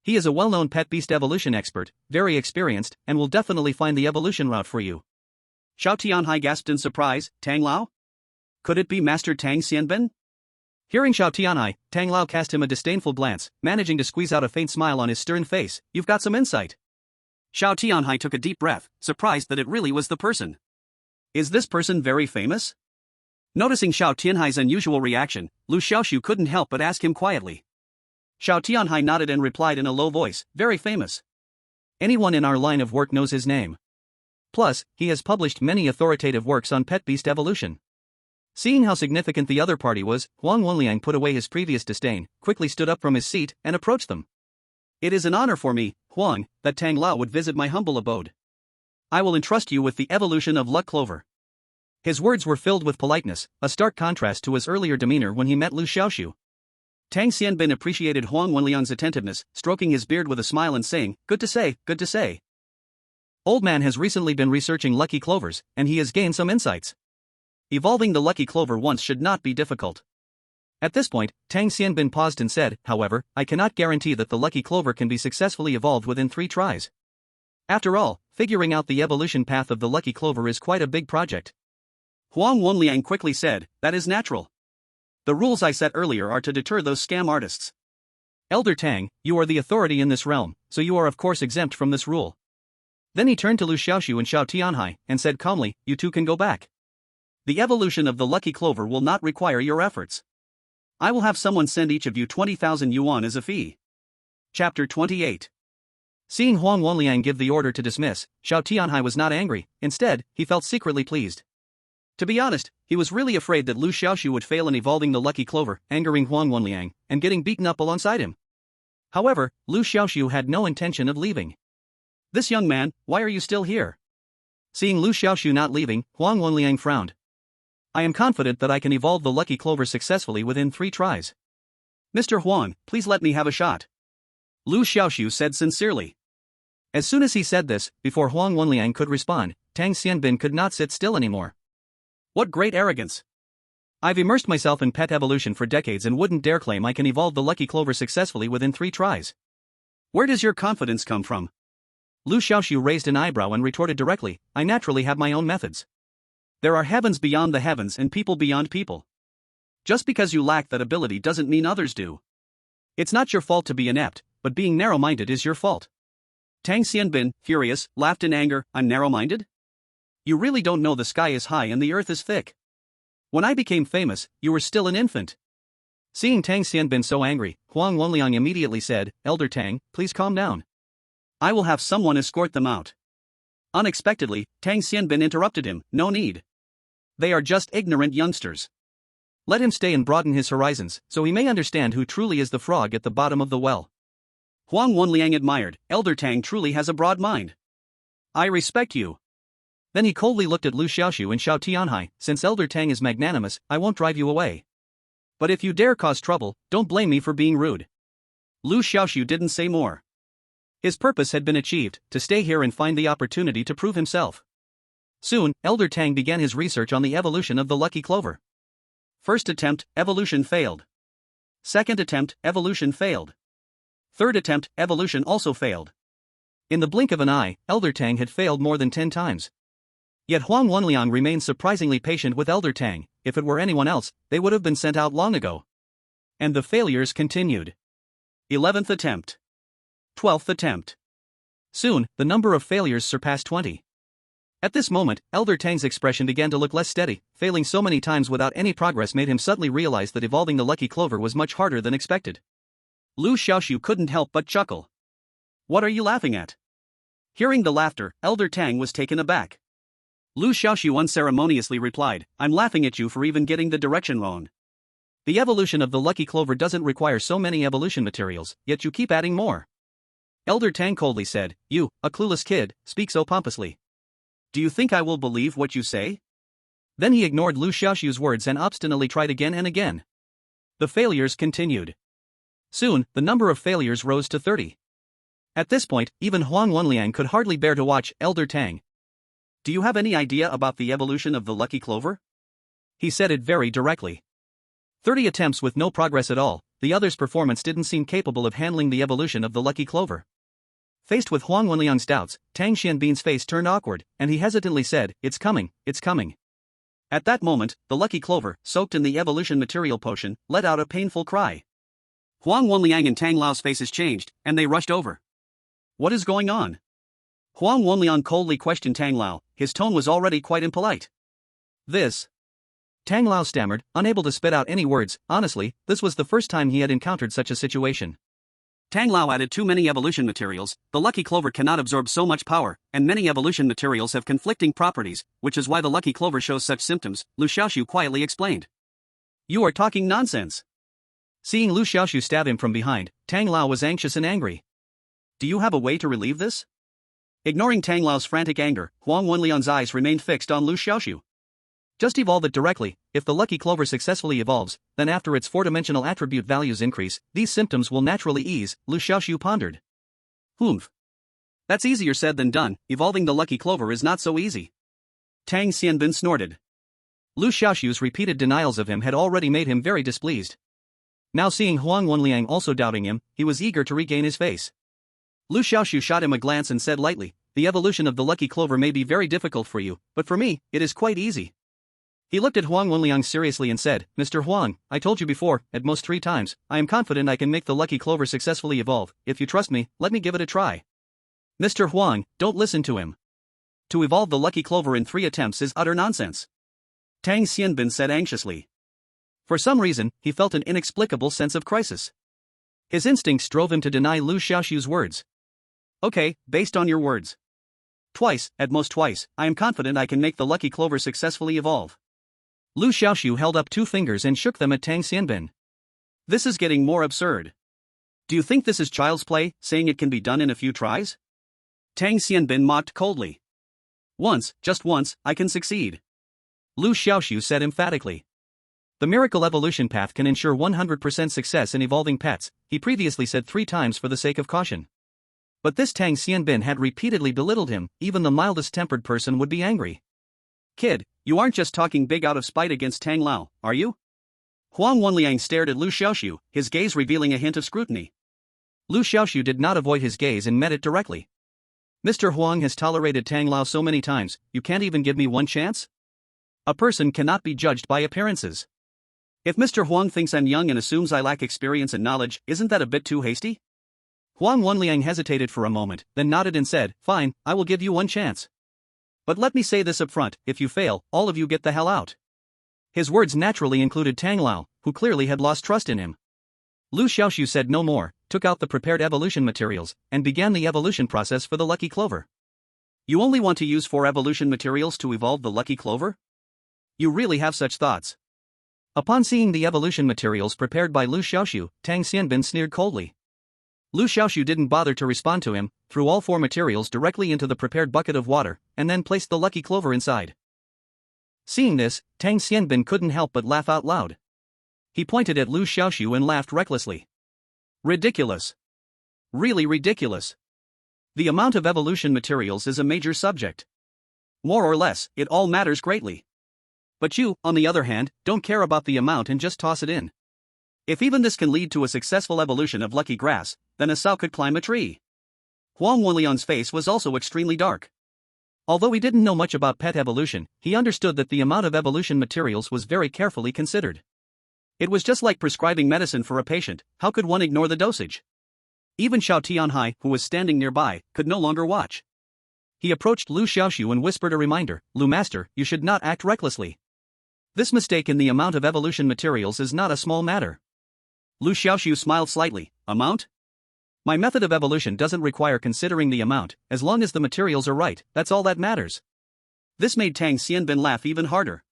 He is a well-known pet beast evolution expert, very experienced, and will definitely find the evolution route for you. Xiao Tianhai gasped in surprise, Tang Lao? Could it be Master Tang Xianbin? Hearing Xiao Tianhai, Tang Lao cast him a disdainful glance, managing to squeeze out a faint smile on his stern face, you've got some insight. Xiao Tianhai took a deep breath, surprised that it really was the person. Is this person very famous? Noticing Xiao Tianhai's unusual reaction, Liu Xiaoxu couldn't help but ask him quietly. Xiao Tianhai nodded and replied in a low voice, very famous. Anyone in our line of work knows his name. Plus, he has published many authoritative works on pet beast evolution. Seeing how significant the other party was, Huang Wenliang put away his previous disdain, quickly stood up from his seat, and approached them. It is an honor for me, Huang, that Tang Lao would visit my humble abode. I will entrust you with the evolution of luck clover. His words were filled with politeness, a stark contrast to his earlier demeanor when he met Liu Xiaoxu. Tang Xianbin appreciated Huang Wenliang's attentiveness, stroking his beard with a smile and saying, good to say, good to say. Old man has recently been researching lucky clovers, and he has gained some insights. Evolving the lucky clover once should not be difficult. At this point, Tang Xianbin paused and said, however, I cannot guarantee that the lucky clover can be successfully evolved within 3 tries. After all, figuring out the evolution path of the lucky clover is quite a big project. Huang Wenliang quickly said, that is natural. The rules I set earlier are to deter those scam artists. Elder Tang, you are the authority in this realm, so you are of course exempt from this rule. Then he turned to Liu Xiaoxu and Xiao Tianhai, and said calmly, you two can go back. The evolution of the lucky clover will not require your efforts. I will have someone send each of you 20,000 yuan as a fee. Chapter 28. Seeing Huang Wenliang give the order to dismiss, Xiao Tianhai was not angry, instead, he felt secretly pleased. To be honest, he was really afraid that Liu Xiaoxu would fail in evolving the lucky clover, angering Huang Wenliang, and getting beaten up alongside him. However, Liu Xiaoxu had no intention of leaving. This young man, why are you still here? Seeing Liu Xiaoxu not leaving, Huang Wenliang frowned. I am confident that I can evolve the lucky clover successfully within 3 tries. Mr. Huang, please let me have a shot. Liu Xiaoxu said sincerely. As soon as he said this, before Huang Wenliang could respond, Tang Xianbin could not sit still anymore. What great arrogance! I've immersed myself in pet evolution for decades and wouldn't dare claim I can evolve the lucky clover successfully within 3 tries. Where does your confidence come from? Liu Xiaoxu raised an eyebrow and retorted directly, I naturally have my own methods. There are heavens beyond the heavens and people beyond people. Just because you lack that ability doesn't mean others do. It's not your fault to be inept, but being narrow-minded is your fault. Tang Xianbin, furious, laughed in anger, I'm narrow-minded? You really don't know the sky is high and the earth is thick. When I became famous, you were still an infant. Seeing Tang Xianbin so angry, Huang Wenliang immediately said, Elder Tang, please calm down. I will have someone escort them out. Unexpectedly, Tang Xianbin interrupted him, no need. They are just ignorant youngsters. Let him stay and broaden his horizons, so he may understand who truly is the frog at the bottom of the well. Huang Wenliang admired, Elder Tang truly has a broad mind. I respect you. Then he coldly looked at Liu Xiaoxu and Xiao Tianhai, since Elder Tang is magnanimous, I won't drive you away. But if you dare cause trouble, don't blame me for being rude. Liu Xiaoxu didn't say more. His purpose had been achieved, to stay here and find the opportunity to prove himself. Soon, Elder Tang began his research on the evolution of the lucky clover. First attempt, evolution failed. Second attempt, evolution failed. Third attempt, evolution also failed. In the blink of an eye, Elder Tang had failed more than 10 times. Yet Huang Wenliang remained surprisingly patient with Elder Tang. If it were anyone else, they would have been sent out long ago. And the failures continued. 11th attempt. 12th attempt. Soon, the number of failures surpassed 20. At this moment, Elder Tang's expression began to look less steady. Failing so many times without any progress made him suddenly realize that evolving the lucky clover was much harder than expected. Liu Xiaoxu couldn't help but chuckle. What are you laughing at? Hearing the laughter, Elder Tang was taken aback. Liu Xiaoxu unceremoniously replied, I'm laughing at you for even getting the direction wrong. The evolution of the lucky clover doesn't require so many evolution materials, yet you keep adding more. Elder Tang coldly said, You, a clueless kid, speak so pompously. Do you think I will believe what you say? Then he ignored Liu Xiaoxu's words and obstinately tried again and again. The failures continued. Soon, the number of failures rose to 30. At this point, even Huang Wenliang could hardly bear to watch Elder Tang. Do you have any idea about the evolution of the lucky clover? He said it very directly. 30 attempts with no progress at all, the other's performance didn't seem capable of handling the evolution of the lucky clover. Faced with Huang Wenliang's doubts, Tang Xianbin's face turned awkward, and he hesitantly said, It's coming, it's coming. At that moment, the lucky clover, soaked in the evolution material potion, let out a painful cry. Huang Wenliang and Tang Lao's faces changed, and they rushed over. What is going on? Huang Wenliang coldly questioned Tang Lao, his tone was already quite impolite. This. Tang Lao stammered, unable to spit out any words. Honestly, this was the first time he had encountered such a situation. Tang Lao added too many evolution materials, the lucky clover cannot absorb so much power, and many evolution materials have conflicting properties, which is why the lucky clover shows such symptoms, Liu Xiaoxu quietly explained. You are talking nonsense. Seeing Liu Xiaoxu stab him from behind, Tang Lao was anxious and angry. Do you have a way to relieve this? Ignoring Tang Lao's frantic anger, Huang Wenliang's eyes remained fixed on Liu Xiaoxu. Just evolve it directly. If the lucky clover successfully evolves, then after its 4-dimensional attribute values increase, these symptoms will naturally ease, Liu Xiaoxu pondered. Humph. That's easier said than done, evolving the lucky clover is not so easy. Tang Xianbin snorted. Liu Xiaoxu's repeated denials of him had already made him very displeased. Now seeing Huang Wenliang also doubting him, he was eager to regain his face. Liu Xiaoxu shot him a glance and said lightly, The evolution of the lucky clover may be very difficult for you, but for me, it is quite easy. He looked at Huang Wenliang seriously and said, Mr. Huang, I told you before, at most 3 times, I am confident I can make the lucky clover successfully evolve. If you trust me, let me give it a try. Mr. Huang, don't listen to him. To evolve the lucky clover in 3 attempts is utter nonsense. Tang Xianbin said anxiously. For some reason, he felt an inexplicable sense of crisis. His instincts drove him to deny Liu Xiaoxu's words. Okay, based on your words. Twice, at most twice, I am confident I can make the lucky clover successfully evolve. Liu Xiaoxu held up 2 fingers and shook them at Tang Xianbin. This is getting more absurd. Do you think this is child's play, saying it can be done in a few tries? Tang Xianbin mocked coldly. Once, just once, I can succeed. Liu Xiaoxu said emphatically. The miracle evolution path can ensure 100% success in evolving pets, he previously said 3 times for the sake of caution. But this Tang Xianbin had repeatedly belittled him, even the mildest tempered person would be angry. Kid, you aren't just talking big out of spite against Tang Lao, are you? Huang Wenliang stared at Liu Xiaoxu, his gaze revealing a hint of scrutiny. Liu Xiaoxu did not avoid his gaze and met it directly. Mr. Huang has tolerated Tang Lao so many times, you can't even give me one chance? A person cannot be judged by appearances. If Mr. Huang thinks I'm young and assumes I lack experience and knowledge, isn't that a bit too hasty? Huang Wenliang hesitated for a moment, then nodded and said, fine, I will give you one chance. But let me say this up front, if you fail, all of you get the hell out. His words naturally included Tang Lao, who clearly had lost trust in him. Liu Xiaoxu said no more, took out the prepared evolution materials, and began the evolution process for the lucky clover. You only want to use 4 evolution materials to evolve the lucky clover? You really have such thoughts? Upon seeing the evolution materials prepared by Liu Xiaoxu, Tang Xianbin sneered coldly. Liu Xiaoxu didn't bother to respond to him, threw all 4 materials directly into the prepared bucket of water, and then placed the lucky clover inside. Seeing this, Tang Xianbin couldn't help but laugh out loud. He pointed at Liu Xiaoxu and laughed recklessly. Ridiculous. Really ridiculous. The amount of evolution materials is a major subject. More or less, it all matters greatly. But you, on the other hand, don't care about the amount and just toss it in. If even this can lead to a successful evolution of lucky grass, then a sow could climb a tree. Huang Wenliang's face was also extremely dark. Although he didn't know much about pet evolution, he understood that the amount of evolution materials was very carefully considered. It was just like prescribing medicine for a patient, how could one ignore the dosage? Even Xiao Tianhai, who was standing nearby, could no longer watch. He approached Liu Xiaoxu and whispered a reminder, Liu Master, you should not act recklessly. This mistake in the amount of evolution materials is not a small matter. Liu Xiaoxu smiled slightly, amount? My method of evolution doesn't require considering the amount, as long as the materials are right, that's all that matters. This made Tang Xianbin laugh even harder.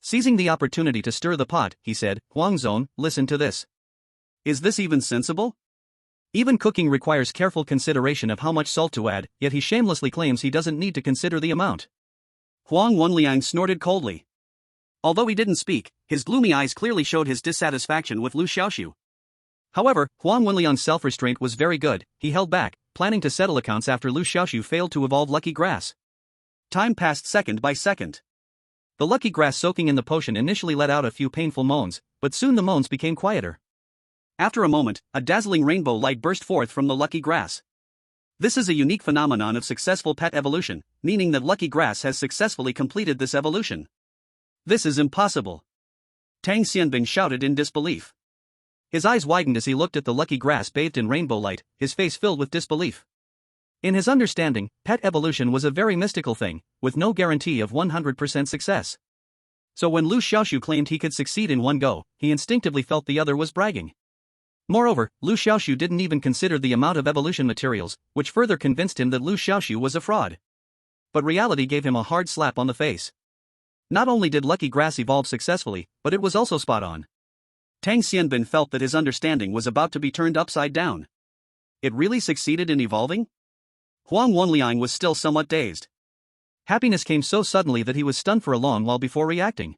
Seizing the opportunity to stir the pot, he said, Huang Zone, listen to this. Is this even sensible? Even cooking requires careful consideration of how much salt to add, yet he shamelessly claims he doesn't need to consider the amount. Huang Wenliang snorted coldly. Although he didn't speak, his gloomy eyes clearly showed his dissatisfaction with Liu Xiaoxu. However, Huang Wenliang's self-restraint was very good, he held back, planning to settle accounts after Liu Xiaoxu failed to evolve lucky grass. Time passed second by second. The lucky grass soaking in the potion initially let out a few painful moans, but soon the moans became quieter. After a moment, a dazzling rainbow light burst forth from the lucky grass. This is a unique phenomenon of successful pet evolution, meaning that lucky grass has successfully completed this evolution. This is impossible. Tang Xianbin shouted in disbelief. His eyes widened as he looked at the lucky grass bathed in rainbow light, his face filled with disbelief. In his understanding, pet evolution was a very mystical thing, with no guarantee of 100% success. So when Liu Xiaoxu claimed he could succeed in one go, he instinctively felt the other was bragging. Moreover, Liu Xiaoxu didn't even consider the amount of evolution materials, which further convinced him that Liu Xiaoxu was a fraud. But reality gave him a hard slap on the face. Not only did lucky grass evolve successfully, but it was also spot on. Tang Xianbin felt that his understanding was about to be turned upside down. It really succeeded in evolving? Huang Wenliang was still somewhat dazed. Happiness came so suddenly that he was stunned for a long while before reacting.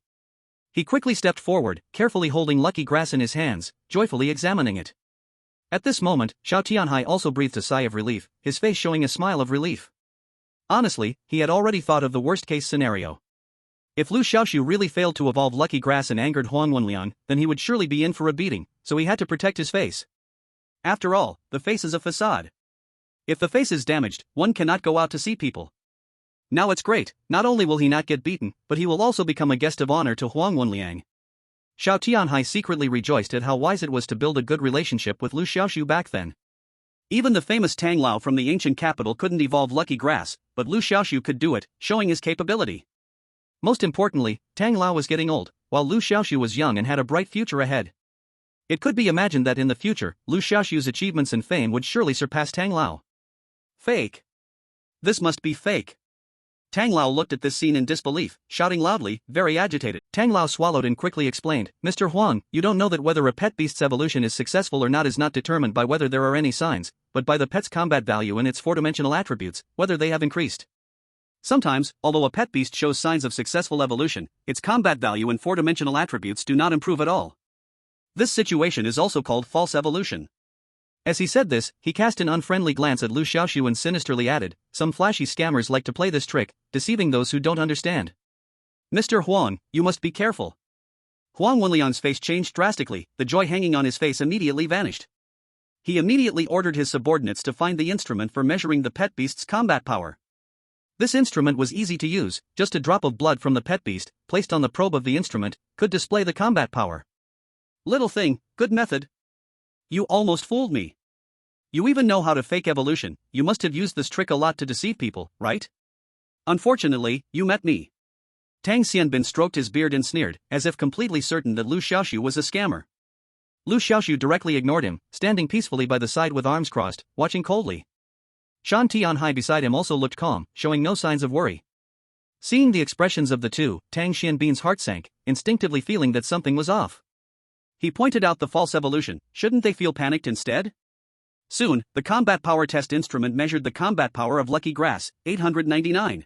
He quickly stepped forward, carefully holding lucky grass in his hands, joyfully examining it. At this moment, Xiao Tianhai also breathed a sigh of relief, his face showing a smile of relief. Honestly, he had already thought of the worst-case scenario. If Liu Xiaoxu really failed to evolve lucky grass and angered Huang Wenliang, then he would surely be in for a beating, so he had to protect his face. After all, the face is a facade. If the face is damaged, one cannot go out to see people. Now it's great, not only will he not get beaten, but he will also become a guest of honor to Huang Wenliang. Xiao Tianhai secretly rejoiced at how wise it was to build a good relationship with Liu Xiaoxu back then. Even the famous Tang Lao from the ancient capital couldn't evolve lucky grass, but Liu Xiaoxu could do it, showing his capability. Most importantly, Tang Lao was getting old, while Liu Xiaoxu was young and had a bright future ahead. It could be imagined that in the future, Liu Xiaoxu's achievements and fame would surely surpass Tang Lao. Fake. This must be fake. Tang Lao looked at this scene in disbelief, shouting loudly, very agitated. Tang Lao swallowed and quickly explained, Mr. Huang, you don't know that whether a pet beast's evolution is successful or not is not determined by whether there are any signs, but by the pet's combat value and its four-dimensional attributes, whether they have increased. Sometimes, although a pet beast shows signs of successful evolution, its combat value and four-dimensional attributes do not improve at all. This situation is also called false evolution. As he said this, he cast an unfriendly glance at Liu Xiaoxu and sinisterly added, "Some flashy scammers like to play this trick, deceiving those who don't understand. Mr. Huang, you must be careful." Huang Wenliang's face changed drastically, the joy hanging on his face immediately vanished. He immediately ordered his subordinates to find the instrument for measuring the pet beast's combat power. This instrument was easy to use, just a drop of blood from the pet beast, placed on the probe of the instrument, could display the combat power. Little thing, good method. You almost fooled me. You even know how to fake evolution, you must have used this trick a lot to deceive people, right? Unfortunately, you met me. Tang Xianbin stroked his beard and sneered, as if completely certain that Liu Xiaoxu was a scammer. Liu Xiaoxu directly ignored him, standing peacefully by the side with arms crossed, watching coldly. Shan Tianhai beside him also looked calm, showing no signs of worry. Seeing the expressions of the two, Tang Xianbin's heart sank, instinctively feeling that something was off. He pointed out the false evolution, shouldn't they feel panicked instead? Soon, the combat power test instrument measured the combat power of Lucky Grass, 899.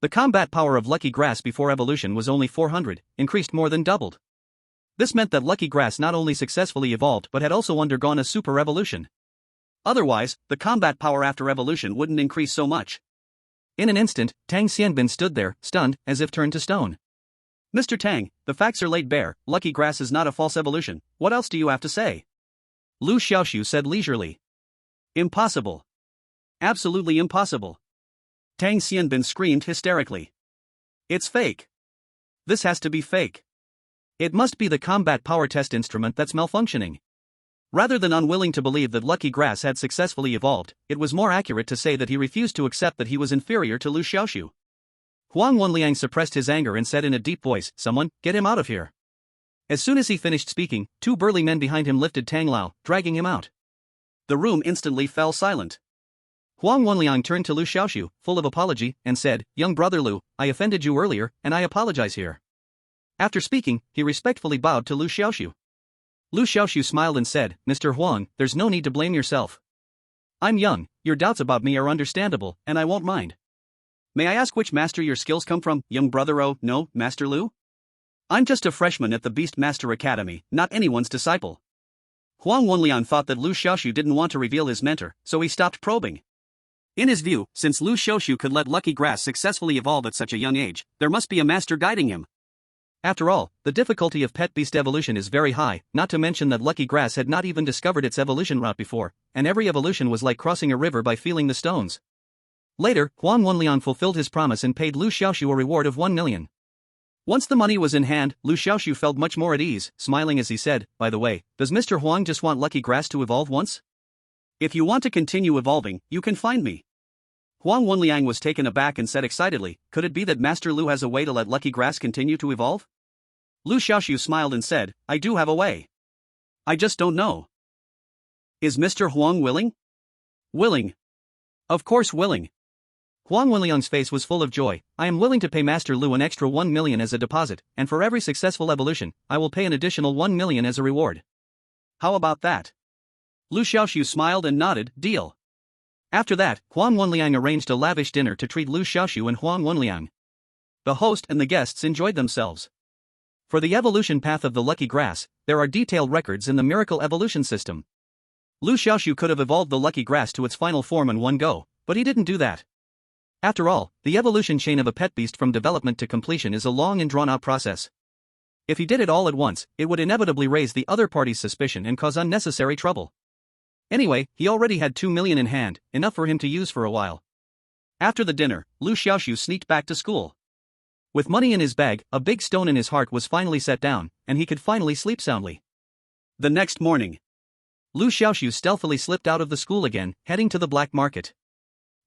The combat power of Lucky Grass before evolution was only 400, increased more than doubled. This meant that Lucky Grass not only successfully evolved but had also undergone a super evolution. Otherwise, the combat power after evolution wouldn't increase so much. In an instant, Tang Xianbin stood there, stunned, as if turned to stone. Mr. Tang, the facts are laid bare, Lucky Grass is not a false evolution, what else do you have to say? Liu Xiaoxu said leisurely. Impossible. Absolutely impossible. Tang Xianbin screamed hysterically. It's fake. This has to be fake. It must be the combat power test instrument that's malfunctioning. Rather than unwilling to believe that Lucky Grass had successfully evolved, it was more accurate to say that he refused to accept that he was inferior to Liu Xiaoxu. Huang Wenliang suppressed his anger and said in a deep voice, "Someone, get him out of here." As soon as he finished speaking, two burly men behind him lifted Tang Lao, dragging him out. The room instantly fell silent. Huang Wenliang turned to Liu Xiaoxu, full of apology, and said, "Young brother Liu, I offended you earlier, and I apologize here." After speaking, he respectfully bowed to Liu Xiaoxu. Liu Xiaoxu smiled and said, "Mr. Huang, there's no need to blame yourself. I'm young, your doubts about me are understandable, and I won't mind. May I ask which master your skills come from, young brother? Oh, no, Master Liu? I'm just a freshman at the Beast Master Academy, not anyone's disciple." Huang Wenliang thought that Liu Xiaoxu didn't want to reveal his mentor, so he stopped probing. In his view, since Liu Xiaoxu could let Lucky Grass successfully evolve at such a young age, there must be a master guiding him. After all, the difficulty of pet beast evolution is very high, not to mention that Lucky Grass had not even discovered its evolution route before, and every evolution was like crossing a river by feeling the stones. Later, Huang Wenliang fulfilled his promise and paid Liu Xiaoxu a reward of 1 million. Once the money was in hand, Liu Xiaoxu felt much more at ease, smiling as he said, "By the way, does Mr. Huang just want Lucky Grass to evolve once? If you want to continue evolving, you can find me." Huang Wenliang was taken aback and said excitedly, "Could it be that Master Liu has a way to let Lucky Grass continue to evolve?" Liu Xiaoxu smiled and said, "I do have a way. I just don't know." "Is Mr. Huang willing?" "Willing. Of course willing." Huang Wenliang's face was full of joy. "I am willing to pay Master Liu an extra 1 million as a deposit, and for every successful evolution, I will pay an additional 1 million as a reward." "How about that?" Liu Xiaoxu smiled and nodded, "Deal." After that, Huang Wenliang arranged a lavish dinner to treat Liu Xiaoxu and Huang Wenliang. The host and the guests enjoyed themselves. For the evolution path of the Lucky Grass, there are detailed records in the Miracle Evolution System. Liu Xiaoxu could have evolved the Lucky Grass to its final form in one go, but he didn't do that. After all, the evolution chain of a pet beast from development to completion is a long and drawn-out process. If he did it all at once, it would inevitably raise the other party's suspicion and cause unnecessary trouble. Anyway, he already had 2 million in hand, enough for him to use for a while. After the dinner, Liu Xiaoxu sneaked back to school. With money in his bag, a big stone in his heart was finally set down, and he could finally sleep soundly. The next morning, Liu Xiaoxu stealthily slipped out of the school again, heading to the black market.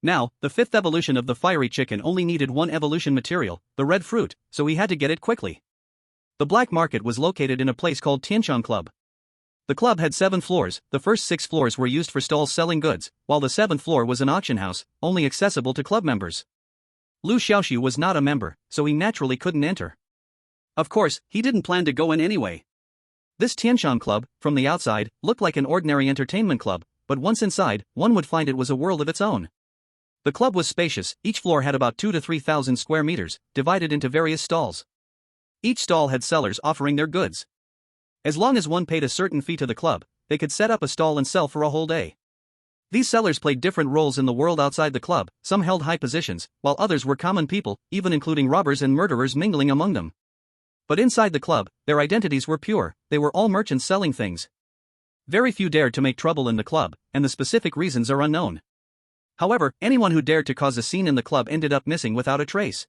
Now, the fifth evolution of the fiery chicken only needed one evolution material, the red fruit, so he had to get it quickly. The black market was located in a place called Tianchang Club. The club had 7 floors, the first 6 floors were used for stalls selling goods, while the 7th floor was an auction house, only accessible to club members. Liu Xiaoxu was not a member, so he naturally couldn't enter. Of course, he didn't plan to go in anyway. This Tianchang Club, from the outside, looked like an ordinary entertainment club, but once inside, one would find it was a world of its own. The club was spacious, each floor had about 2 to 3,000 square meters, divided into various stalls. Each stall had sellers offering their goods. As long as one paid a certain fee to the club, they could set up a stall and sell for a whole day. These sellers played different roles in the world outside the club, some held high positions, while others were common people, even including robbers and murderers mingling among them. But inside the club, their identities were pure, they were all merchants selling things. Very few dared to make trouble in the club, and the specific reasons are unknown. However, anyone who dared to cause a scene in the club ended up missing without a trace.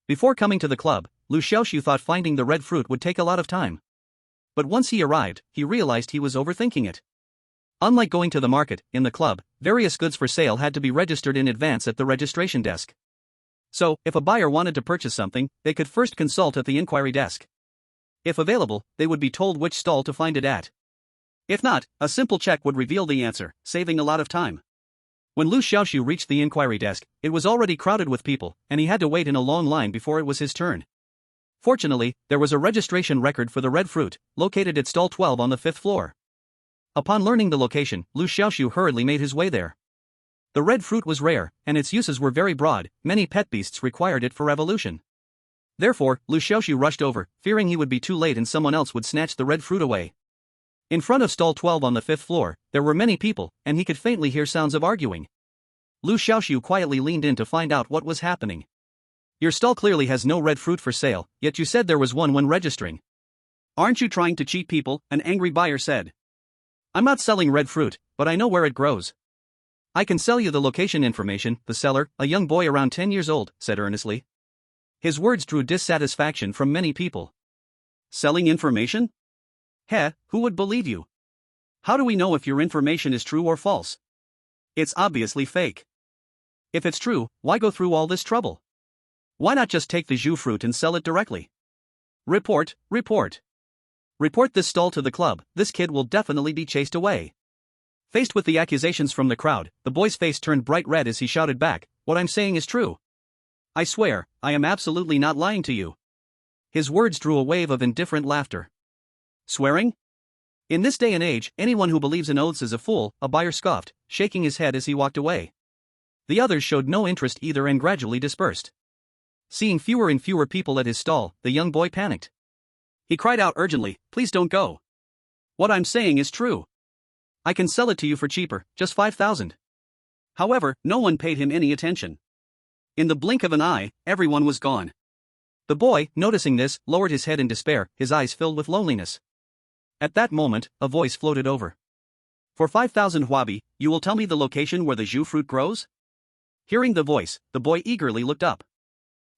Before coming to the club, Liu Xiaoxu thought finding the red fruit would take a lot of time. But once he arrived, he realized he was overthinking it. Unlike going to the market, in the club, various goods for sale had to be registered in advance at the registration desk. So, if a buyer wanted to purchase something, they could first consult at the inquiry desk. If available, they would be told which stall to find it at. If not, a simple check would reveal the answer, saving a lot of time. When Liu Xiaoxu reached the inquiry desk, it was already crowded with people, and he had to wait in a long line before it was his turn. Fortunately, there was a registration record for the red fruit, located at stall 12 on the 5th floor. Upon learning the location, Liu Xiaoxu hurriedly made his way there. The red fruit was rare, and its uses were very broad, many pet beasts required it for evolution. Therefore, Liu Xiaoxu rushed over, fearing he would be too late and someone else would snatch the red fruit away. In front of stall 12 on the 5th floor, there were many people, and he could faintly hear sounds of arguing. Liu Xiaoxu quietly leaned in to find out what was happening. Your stall clearly has no red fruit for sale, yet you said there was one when registering. Aren't you trying to cheat people? An angry buyer said. I'm not selling red fruit, but I know where it grows. I can sell you the location information, the seller, a young boy around 10 years old, said earnestly. His words drew dissatisfaction from many people. Selling information? Heh, who would believe you? How do we know if your information is true or false? It's obviously fake. If it's true, why go through all this trouble? Why not just take the jus fruit and sell it directly? Report, report. Report this stall to the club, this kid will definitely be chased away. Faced with the accusations from the crowd, the boy's face turned bright red as he shouted back, what I'm saying is true. I swear, I am absolutely not lying to you. His words drew a wave of indifferent laughter. Swearing? In this day and age, anyone who believes in oaths is a fool, a buyer scoffed, shaking his head as he walked away. The others showed no interest either and gradually dispersed. Seeing fewer and fewer people at his stall, the young boy panicked. He cried out urgently, please don't go. What I'm saying is true. I can sell it to you for cheaper, just 5,000. However, no one paid him any attention. In the blink of an eye, everyone was gone. The boy, noticing this, lowered his head in despair, his eyes filled with loneliness. At that moment, a voice floated over. For 5,000 huabi, you will tell me the location where the jus fruit grows? Hearing the voice, the boy eagerly looked up.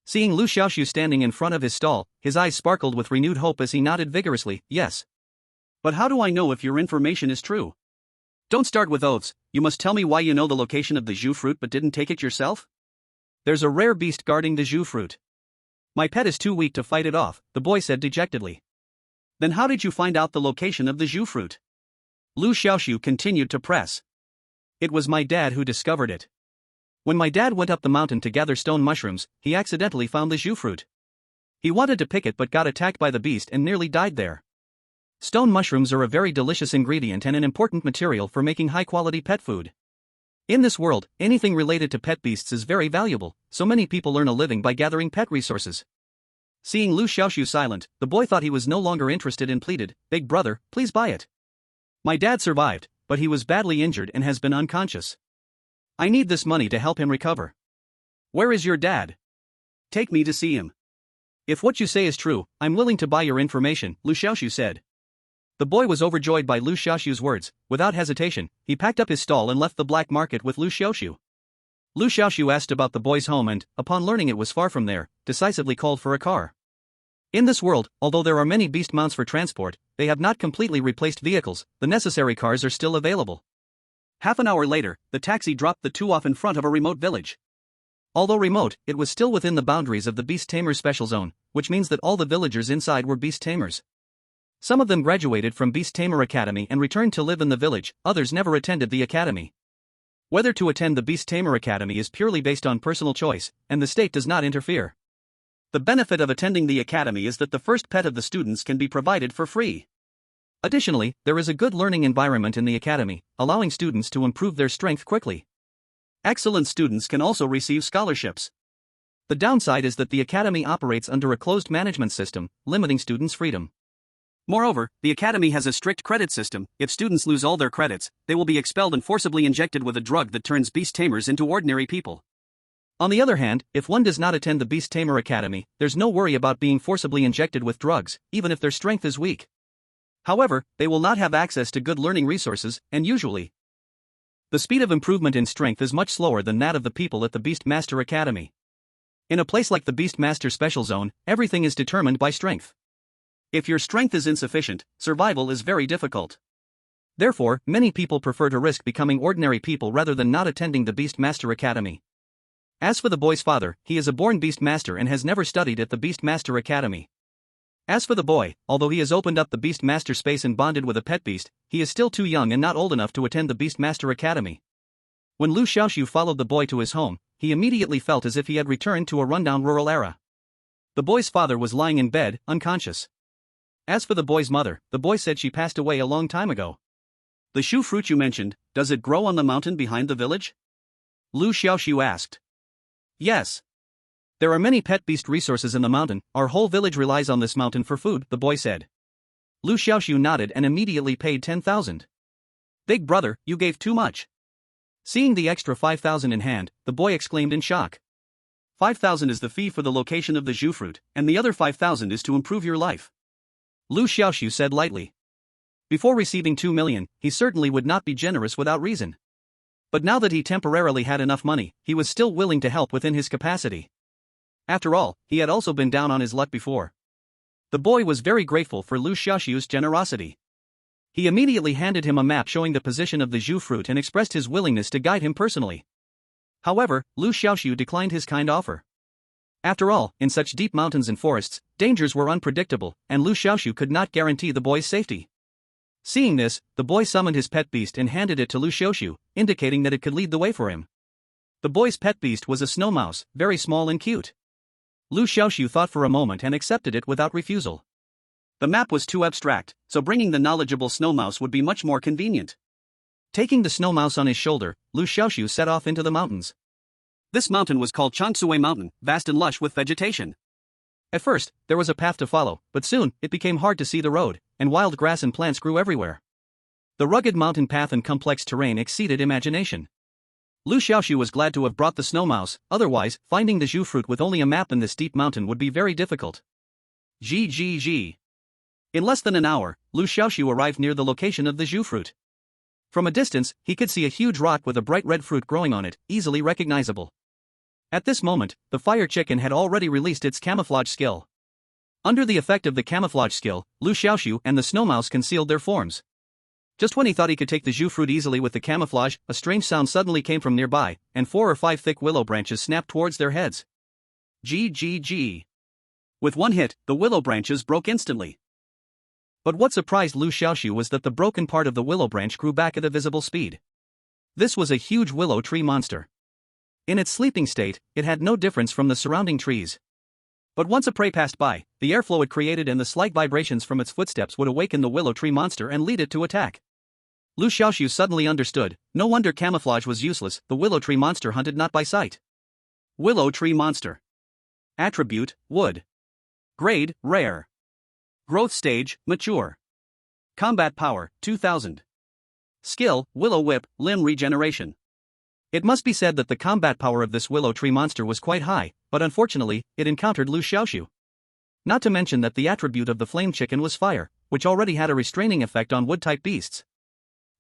Seeing Liu Xiaoxu standing in front of his stall, his eyes sparkled with renewed hope as he nodded vigorously, yes. But how do I know if your information is true? Don't start with oaths, you must tell me why you know the location of the jus fruit but didn't take it yourself? There's a rare beast guarding the jus fruit. My pet is too weak to fight it off, the boy said dejectedly. Then how did you find out the location of the jus fruit? Liu Xiaoxu continued to press. It was my dad who discovered it. When my dad went up the mountain to gather stone mushrooms, he accidentally found the jus fruit. He wanted to pick it but got attacked by the beast and nearly died there. Stone mushrooms are a very delicious ingredient and an important material for making high-quality pet food. In this world, anything related to pet beasts is very valuable, so many people earn a living by gathering pet resources. Seeing Liu Xiaoxu silent, the boy thought he was no longer interested and pleaded, Big brother, please buy it. My dad survived, but he was badly injured and has been unconscious. I need this money to help him recover. Where is your dad? Take me to see him. If what you say is true, I'm willing to buy your information, Liu Xiaoxu said. The boy was overjoyed by Liu Xiaoxu's words. Without hesitation, he packed up his stall and left the black market with Liu Xiaoxu. Liu Xiaoxu asked about the boy's home and, upon learning it was far from there, decisively called for a car. In this world, although there are many beast mounts for transport, they have not completely replaced vehicles, the necessary cars are still available. Half an hour later, the taxi dropped the two off in front of a remote village. Although remote, it was still within the boundaries of the Beast Tamers Special Zone, which means that all the villagers inside were beast tamers. Some of them graduated from Beast Tamer Academy and returned to live in the village, others never attended the academy. Whether to attend the Beast Tamer Academy is purely based on personal choice, and the state does not interfere. The benefit of attending the academy is that the first pet of the students can be provided for free. Additionally, there is a good learning environment in the academy, allowing students to improve their strength quickly. Excellent students can also receive scholarships. The downside is that the academy operates under a closed management system, limiting students' freedom. Moreover, the academy has a strict credit system. If students lose all their credits, they will be expelled and forcibly injected with a drug that turns beast tamers into ordinary people. On the other hand, if one does not attend the Beast Tamer Academy, there's no worry about being forcibly injected with drugs, even if their strength is weak. However, they will not have access to good learning resources, and usually, the speed of improvement in strength is much slower than that of the people at the Beast Master Academy. In a place like the Beast Master Special Zone, everything is determined by strength. If your strength is insufficient, survival is very difficult. Therefore, many people prefer to risk becoming ordinary people rather than not attending the Beast Master Academy. As for the boy's father, he is a born Beast Master and has never studied at the Beast Master Academy. As for the boy, although he has opened up the Beast Master space and bonded with a pet beast, he is still too young and not old enough to attend the Beast Master Academy. When Liu Xiaoxu followed the boy to his home, he immediately felt as if he had returned to a rundown rural era. The boy's father was lying in bed, unconscious. As for the boy's mother, the boy said she passed away a long time ago. The shoe fruit you mentioned, does it grow on the mountain behind the village? Liu Xiaoxu asked. Yes. There are many pet beast resources in the mountain, our whole village relies on this mountain for food, the boy said. Liu Xiaoxu nodded and immediately paid 10,000. Big brother, you gave too much. Seeing the extra 5,000 in hand, the boy exclaimed in shock. 5,000 is the fee for the location of the shoe fruit, and the other 5,000 is to improve your life. Liu Xiaoxu said lightly. Before receiving 2 million, he certainly would not be generous without reason. But now that he temporarily had enough money, he was still willing to help within his capacity. After all, he had also been down on his luck before. The boy was very grateful for Liu Xiaoxu's generosity. He immediately handed him a map showing the position of the shoe fruit and expressed his willingness to guide him personally. However, Liu Xiaoxu declined his kind offer. After all, in such deep mountains and forests, dangers were unpredictable, and Liu Xiaoxu could not guarantee the boy's safety. Seeing this, the boy summoned his pet beast and handed it to Liu Xiaoxu, indicating that it could lead the way for him. The boy's pet beast was a snow mouse, very small and cute. Liu Xiaoxu thought for a moment and accepted it without refusal. The map was too abstract, so bringing the knowledgeable snow mouse would be much more convenient. Taking the snow mouse on his shoulder, Liu Xiaoxu set off into the mountains. This mountain was called Changsui Mountain, vast and lush with vegetation. At first, there was a path to follow, but soon, it became hard to see the road, and wild grass and plants grew everywhere. The rugged mountain path and complex terrain exceeded imagination. Liu Xiaoxu was glad to have brought the snow mouse, otherwise, finding the shoe fruit with only a map in this steep mountain would be very difficult. GGG. In less than an hour, Liu Xiaoxu arrived near the location of the shoe fruit. From a distance, he could see a huge rock with a bright red fruit growing on it, easily recognizable. At this moment, the fire chicken had already released its camouflage skill. Under the effect of the camouflage skill, Liu Xiaoxu and the snow mouse concealed their forms. Just when he thought he could take the shoe fruit easily with the camouflage, a strange sound suddenly came from nearby, and 4 or 5 thick willow branches snapped towards their heads. GGG. With one hit, the willow branches broke instantly. But what surprised Liu Xiaoxu was that the broken part of the willow branch grew back at a visible speed. This was a huge willow tree monster. In its sleeping state, it had no difference from the surrounding trees. But once a prey passed by, the airflow it created and the slight vibrations from its footsteps would awaken the willow tree monster and lead it to attack. Liu Xiaoxu suddenly understood, no wonder camouflage was useless, the willow tree monster hunted not by sight. Willow tree monster. Attribute, wood. Grade, rare. Growth stage, mature. Combat power, 2000. Skill, willow whip, limb regeneration. It must be said that the combat power of this willow tree monster was quite high, but unfortunately, it encountered Liu Xiaoxu. Not to mention that the attribute of the flame chicken was fire, which already had a restraining effect on wood-type beasts.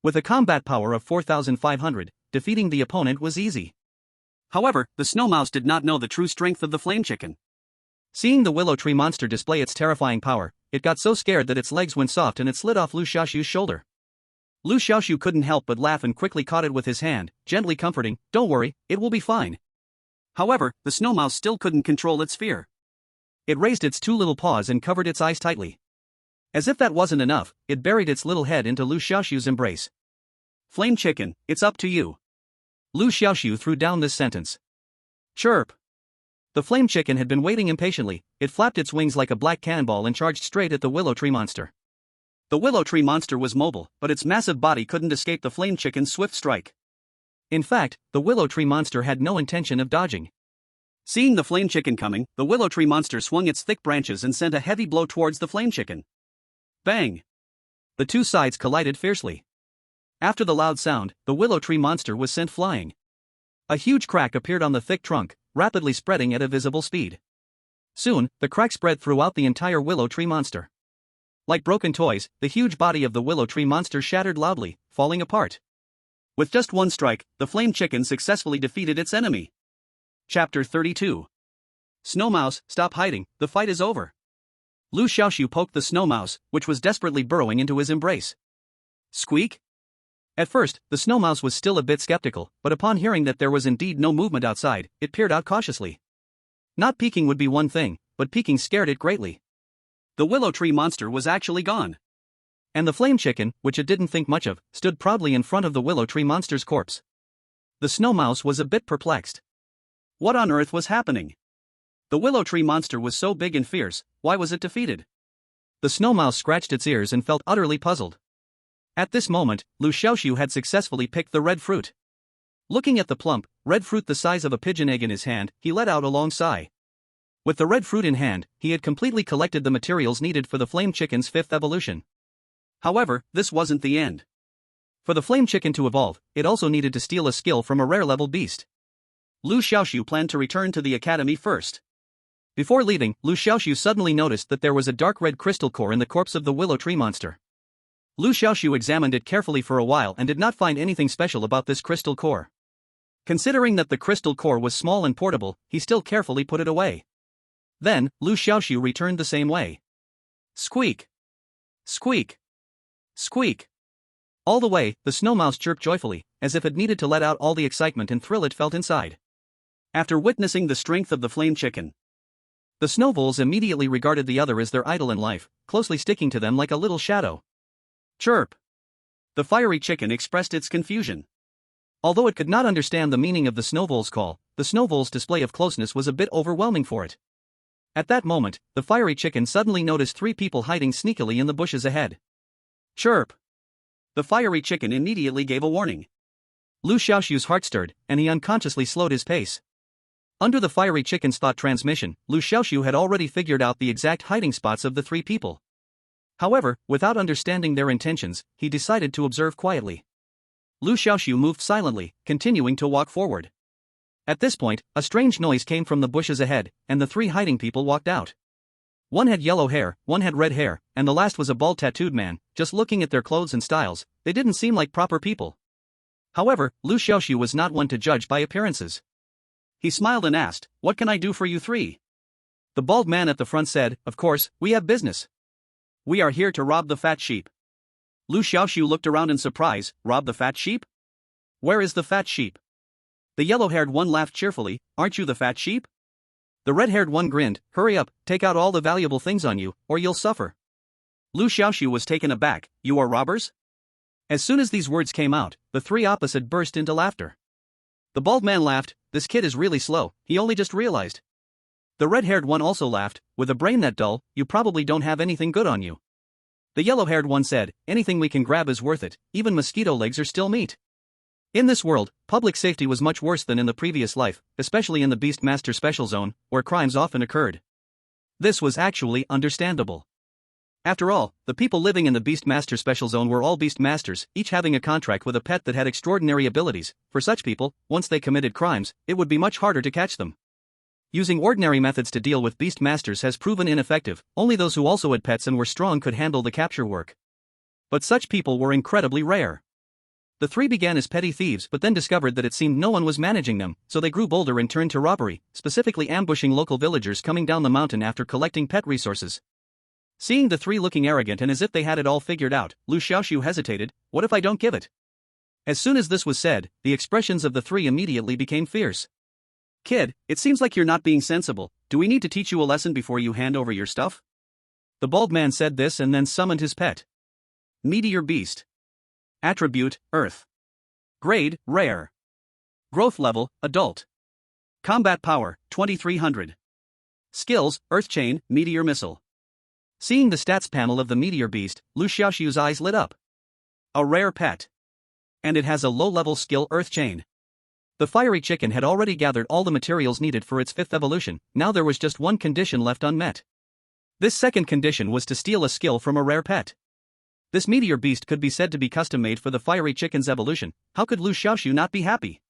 With a combat power of 4,500, defeating the opponent was easy. However, the snow mouse did not know the true strength of the flame chicken. Seeing the willow tree monster display its terrifying power, it got so scared that its legs went soft and it slid off Liu Xiaoxu's shoulder. Liu Xiaoxu couldn't help but laugh and quickly caught it with his hand, gently comforting, "Don't worry, it will be fine." However, the snow mouse still couldn't control its fear. It raised its 2 little paws and covered its eyes tightly. As if that wasn't enough, it buried its little head into Liu Xiaoxu's embrace. "Flame chicken, it's up to you." Liu Xiaoxu threw down this sentence. Chirp. The flame chicken had been waiting impatiently, it flapped its wings like a black cannonball and charged straight at the willow tree monster. The willow tree monster was mobile, but its massive body couldn't escape the flame chicken's swift strike. In fact, the willow tree monster had no intention of dodging. Seeing the flame chicken coming, the willow tree monster swung its thick branches and sent a heavy blow towards the flame chicken. Bang! The two sides collided fiercely. After the loud sound, the willow tree monster was sent flying. A huge crack appeared on the thick trunk, rapidly spreading at a visible speed. Soon, the crack spread throughout the entire willow tree monster. Like broken toys, the huge body of the willow tree monster shattered loudly, falling apart. With just one strike, the flame chicken successfully defeated its enemy. Chapter 32. Snow Mouse, stop hiding, the fight is over. Liu Xiaoxu poked the snow mouse, which was desperately burrowing into his embrace. Squeak? At first, the snow mouse was still a bit skeptical, but upon hearing that there was indeed no movement outside, it peered out cautiously. Not peeking would be one thing, but peeking scared it greatly. The willow tree monster was actually gone. And the flame chicken, which it didn't think much of, stood proudly in front of the willow tree monster's corpse. The snow mouse was a bit perplexed. What on earth was happening? The willow tree monster was so big and fierce, why was it defeated? The snow mouse scratched its ears and felt utterly puzzled. At this moment, Liu Xiaoxu had successfully picked the red fruit. Looking at the plump, red fruit the size of a pigeon egg in his hand, he let out a long sigh. With the red fruit in hand, he had completely collected the materials needed for the flame chicken's fifth evolution. However, this wasn't the end. For the flame chicken to evolve, it also needed to steal a skill from a rare-level beast. Liu Xiaoxu planned to return to the academy first. Before leaving, Liu Xiaoxu suddenly noticed that there was a dark red crystal core in the corpse of the willow tree monster. Liu Xiaoxu examined it carefully for a while and did not find anything special about this crystal core. Considering that the crystal core was small and portable, he still carefully put it away. Then, Liu Xiaoxu returned the same way. Squeak! Squeak! Squeak! All the way, the snow mouse chirped joyfully, as if it needed to let out all the excitement and thrill it felt inside. After witnessing the strength of the flame chicken, the snow voles immediately regarded the other as their idol in life, closely sticking to them like a little shadow. Chirp! The fiery chicken expressed its confusion. Although it could not understand the meaning of the snow vole's call, the snow vole's display of closeness was a bit overwhelming for it. At that moment, the fiery chicken suddenly noticed three people hiding sneakily in the bushes ahead. Chirp! The fiery chicken immediately gave a warning. Liu Xiaoxu's heart stirred, and he unconsciously slowed his pace. Under the fiery chicken's thought transmission, Liu Xiaoxu had already figured out the exact hiding spots of the three people. However, without understanding their intentions, he decided to observe quietly. Liu Xiaoxu moved silently, continuing to walk forward. At this point, a strange noise came from the bushes ahead, and the three hiding people walked out. One had yellow hair, one had red hair, and the last was a bald tattooed man. Just looking at their clothes and styles, they didn't seem like proper people. However, Liu Xiaoxu was not one to judge by appearances. He smiled and asked, "What can I do for you three?" The bald man at the front said, "Of course, we have business. We are here to rob the fat sheep." Liu Xiaoxu looked around in surprise. Rob the fat sheep? Where is the fat sheep? The yellow-haired one laughed cheerfully. Aren't you the fat sheep? The red-haired one grinned. Hurry up, take out all the valuable things on you, or you'll suffer. Liu Xiaoxu was taken aback. You are robbers? As soon as these words came out, the three opposite burst into laughter. The bald man laughed. This kid is really slow, he only just realized. The red-haired one also laughed. With a brain that dull, you probably don't have anything good on you. The yellow-haired one said, anything we can grab is worth it, even mosquito legs are still meat. In this world, public safety was much worse than in the previous life, especially in the Beastmaster Special Zone, where crimes often occurred. This was actually understandable. After all, the people living in the Beastmaster Special Zone were all Beastmasters, each having a contract with a pet that had extraordinary abilities. For such people, once they committed crimes, it would be much harder to catch them. Using ordinary methods to deal with Beastmasters has proven ineffective. Only those who also had pets and were strong could handle the capture work. But such people were incredibly rare. The three began as petty thieves but then discovered that it seemed no one was managing them, so they grew bolder and turned to robbery, specifically ambushing local villagers coming down the mountain after collecting pet resources. Seeing the three looking arrogant and as if they had it all figured out, Liu Xiaoxu hesitated. What if I don't give it? As soon as this was said, the expressions of the three immediately became fierce. Kid, it seems like you're not being sensible. Do we need to teach you a lesson before you hand over your stuff? The bald man said this and then summoned his pet. Meteor Beast. Attribute, Earth. Grade, Rare. Growth level, Adult. Combat power, 2300. Skills, Earth Chain, Meteor Missile. Seeing the stats panel of the Meteor Beast, Liu Xiaoxu's eyes lit up. A rare pet. And it has a low-level skill Earth Chain. The fiery chicken had already gathered all the materials needed for its fifth evolution, now there was just one condition left unmet. This second condition was to steal a skill from a rare pet. This meteor beast could be said to be custom-made for the fiery chicken's evolution. How could Liu Xiaoxu not be happy?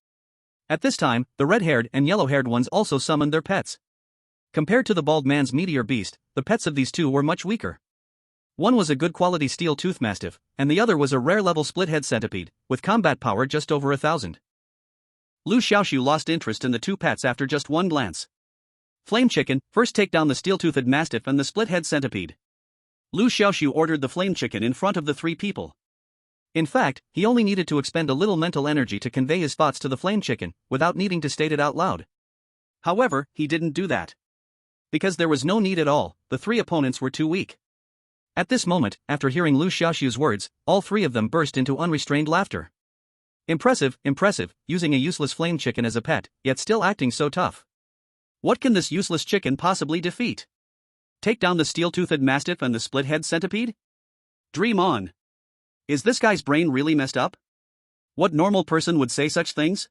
At this time, the red-haired and yellow-haired ones also summoned their pets. Compared to the bald man's meteor beast, the pets of these two were much weaker. One was a good-quality steel-tooth mastiff, and the other was a rare-level split-head centipede, with combat power just over 1,000. Liu Xiaoxu lost interest in the two pets after just one glance. Flame Chicken, first take down the steel-toothed mastiff and the split-head centipede. Liu Xiaoxu ordered the Flame Chicken in front of the three people. In fact, he only needed to expend a little mental energy to convey his thoughts to the Flame Chicken, without needing to state it out loud. However, he didn't do that. Because there was no need at all, the three opponents were too weak. At this moment, after hearing Liu Xiaoxu's words, all three of them burst into unrestrained laughter. Impressive, impressive, using a useless Flame Chicken as a pet, yet still acting so tough. What can this useless chicken possibly defeat? Take down the steel-toothed mastiff and the split-head centipede? Dream on. Is this guy's brain really messed up? What normal person would say such things?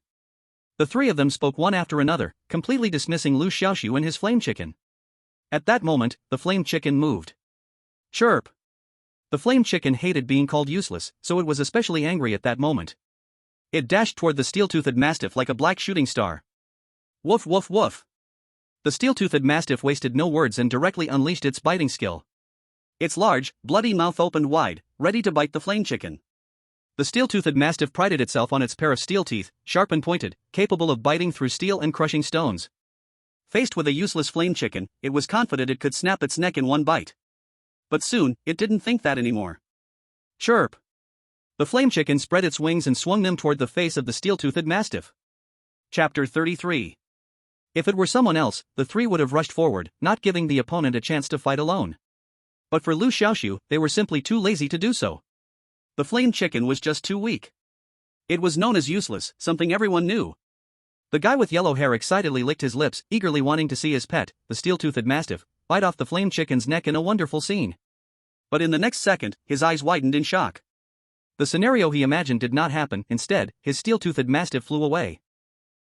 The three of them spoke one after another, completely dismissing Liu Xiaoxu and his Flame Chicken. At that moment, the Flame Chicken moved. Chirp! The Flame Chicken hated being called useless, so it was especially angry at that moment. It dashed toward the steel-toothed mastiff like a black shooting star. Woof woof woof! The steel-toothed mastiff wasted no words and directly unleashed its biting skill. Its large, bloody mouth opened wide, ready to bite the Flame Chicken. The steel-toothed mastiff prided itself on its pair of steel teeth, sharp and pointed, capable of biting through steel and crushing stones. Faced with a useless Flame Chicken, it was confident it could snap its neck in one bite. But soon, it didn't think that anymore. Chirp! The Flame Chicken spread its wings and swung them toward the face of the steel-toothed mastiff. Chapter 33. If it were someone else, the three would have rushed forward, not giving the opponent a chance to fight alone. But for Liu Xiaoxu, they were simply too lazy to do so. The Flame Chicken was just too weak. It was known as useless, something everyone knew. The guy with yellow hair excitedly licked his lips, eagerly wanting to see his pet, the steel-toothed mastiff, bite off the Flame Chicken's neck in a wonderful scene. But in the next second, his eyes widened in shock. The scenario he imagined did not happen. Instead, his steel-toothed mastiff flew away.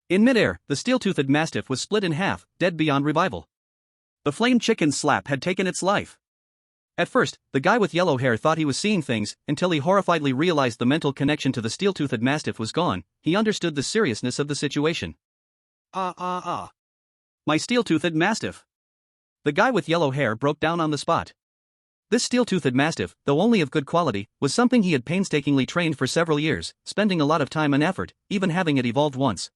In midair, the steel-toothed mastiff was split in half, dead beyond revival. The Flame Chicken's slap had taken its life. At first, the guy with yellow hair thought he was seeing things, until he horrifiedly realized the mental connection to the steel-toothed mastiff was gone. He understood the seriousness of the situation. My steel-toothed mastiff! The guy with yellow hair broke down on the spot. This steel-toothed mastiff, though only of good quality, was something he had painstakingly trained for several years, spending a lot of time and effort, even having it evolved once.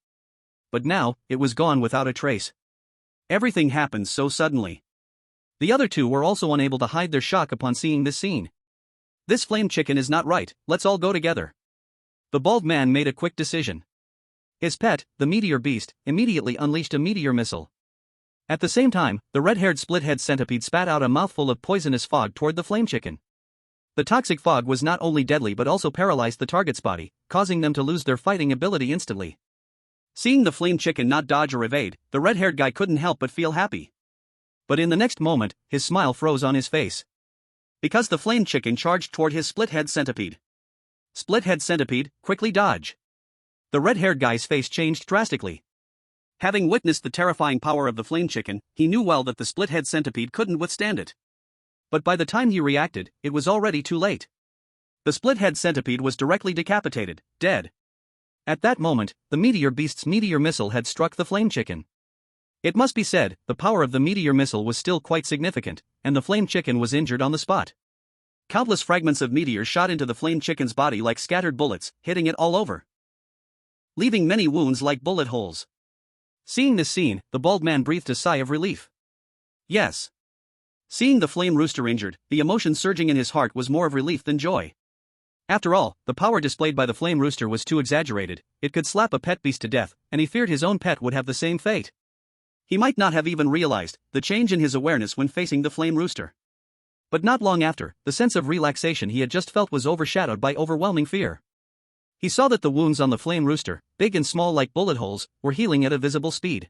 But now, it was gone without a trace. Everything happened so suddenly. The other two were also unable to hide their shock upon seeing this scene. This Flame Chicken is not right, let's all go together. The bald man made a quick decision. His pet, the meteor beast, immediately unleashed a meteor missile. At the same time, the red-haired split-head centipede spat out a mouthful of poisonous fog toward the Flame Chicken. The toxic fog was not only deadly but also paralyzed the target's body, causing them to lose their fighting ability instantly. Seeing the Flame Chicken not dodge or evade, the red-haired guy couldn't help but feel happy. But in the next moment, his smile froze on his face. Because the Flame Chicken charged toward his split-head centipede. Split-head centipede, quickly dodge. The red-haired guy's face changed drastically. Having witnessed the terrifying power of the Flame Chicken, he knew well that the split-head centipede couldn't withstand it. But by the time he reacted, it was already too late. The split-head centipede was directly decapitated, dead. At that moment, the meteor beast's meteor missile had struck the Flame Chicken. It must be said, the power of the meteor missile was still quite significant, and the Flame Chicken was injured on the spot. Countless fragments of meteors shot into the Flame Chicken's body like scattered bullets, hitting it all over, leaving many wounds like bullet holes. Seeing this scene, the bald man breathed a sigh of relief. Yes. Seeing the Flame Rooster injured, the emotion surging in his heart was more of relief than joy. After all, the power displayed by the Flame Rooster was too exaggerated. It could slap a pet beast to death, and he feared his own pet would have the same fate. He might not have even realized the change in his awareness when facing the Flame Rooster. But not long after, the sense of relaxation he had just felt was overshadowed by overwhelming fear. He saw that the wounds on the Flame Rooster, big and small like bullet holes, were healing at a visible speed.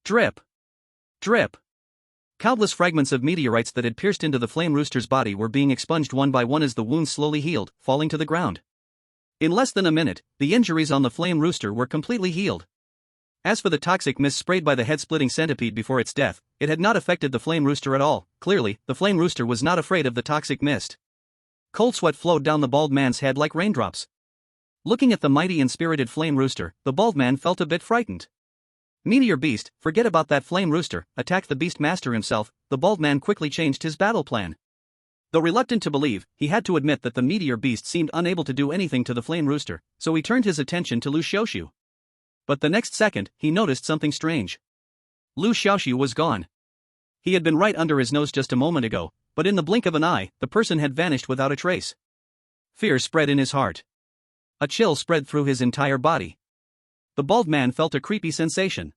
Drip! Drip! Countless fragments of meteorites that had pierced into the Flame Rooster's body were being expunged one by one as the wounds slowly healed, falling to the ground. In less than a minute, the injuries on the flame rooster were completely healed. As for the toxic mist sprayed by the head-splitting centipede before its death, it had not affected the flame rooster at all. Clearly, the flame rooster was not afraid of the toxic mist. Cold sweat flowed down the bald man's head like raindrops. Looking at the mighty and spirited flame rooster, the bald man felt a bit frightened. Meteor Beast, forget about that flame rooster, attacked the beast master himself. The bald man quickly changed his battle plan. Though reluctant to believe, he had to admit that the Meteor Beast seemed unable to do anything to the flame rooster, so he turned his attention to Liu Xiaoxu. But the next second, he noticed something strange. Liu Xiaoxu was gone. He had been right under his nose just a moment ago, but in the blink of an eye, the person had vanished without a trace. Fear spread in his heart. A chill spread through his entire body. The bald man felt a creepy sensation.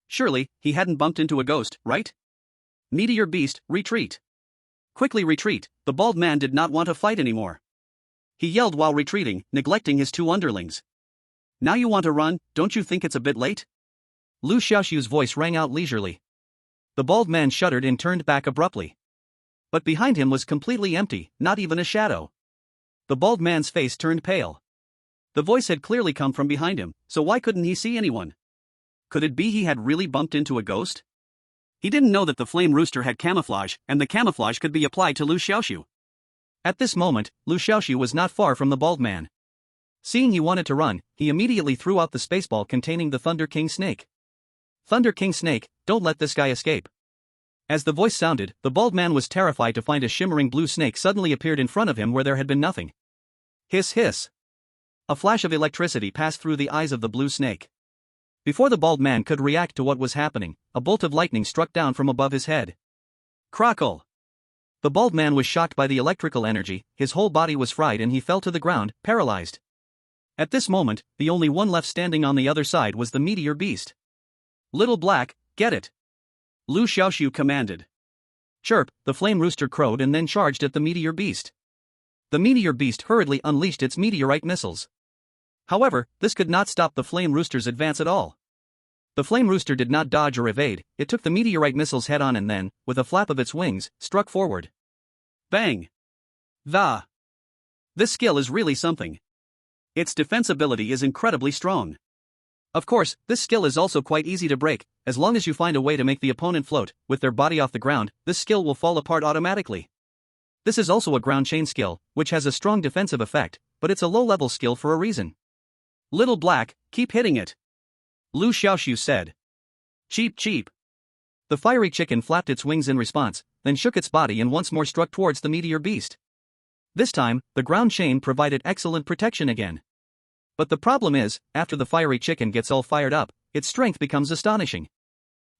Surely, he hadn't bumped into a ghost, right? Meteor Beast, retreat. Quickly retreat. The bald man did not want to fight anymore. He yelled while retreating, neglecting his two underlings. Now you want to run, don't you think it's a bit late? Liu Xiaoxu's voice rang out leisurely. The bald man shuddered and turned back abruptly. But behind him was completely empty, not even a shadow. The bald man's face turned pale. The voice had clearly come from behind him, so why couldn't he see anyone? Could it be he had really bumped into a ghost? He didn't know that the flame rooster had camouflage, and the camouflage could be applied to Liu Xiaoxu. At this moment, Liu Xiaoxu was not far from the bald man. Seeing he wanted to run, he immediately threw out the spaceball containing the Thunder King snake. Thunder King snake, don't let this guy escape. As the voice sounded, the bald man was terrified to find a shimmering blue snake suddenly appeared in front of him where there had been nothing. Hiss hiss. A flash of electricity passed through the eyes of the blue snake. Before the bald man could react to what was happening, a bolt of lightning struck down from above his head. Crackle! The bald man was shocked by the electrical energy, his whole body was fried and he fell to the ground, paralyzed. At this moment, the only one left standing on the other side was the Meteor Beast. Little Black, get it! Liu Xiaoxu commanded. Chirp, the flame rooster crowed and then charged at the Meteor Beast. The Meteor Beast hurriedly unleashed its meteorite missiles. However, this could not stop the flame rooster's advance at all. The flame rooster did not dodge or evade, it took the meteorite missiles head on and then, with a flap of its wings, struck forward. Bang! The! This skill is really something. Its defense ability is incredibly strong. Of course, this skill is also quite easy to break, as long as you find a way to make the opponent float, with their body off the ground, this skill will fall apart automatically. This is also a ground chain skill, which has a strong defensive effect, but it's a low-level skill for a reason. Little Black, keep hitting it. Liu Xiaoxu said. Cheep cheep. The fiery chicken flapped its wings in response, then shook its body and once more struck towards the Meteor Beast. This time, the ground chain provided excellent protection again. But the problem is, after the fiery chicken gets all fired up, its strength becomes astonishing.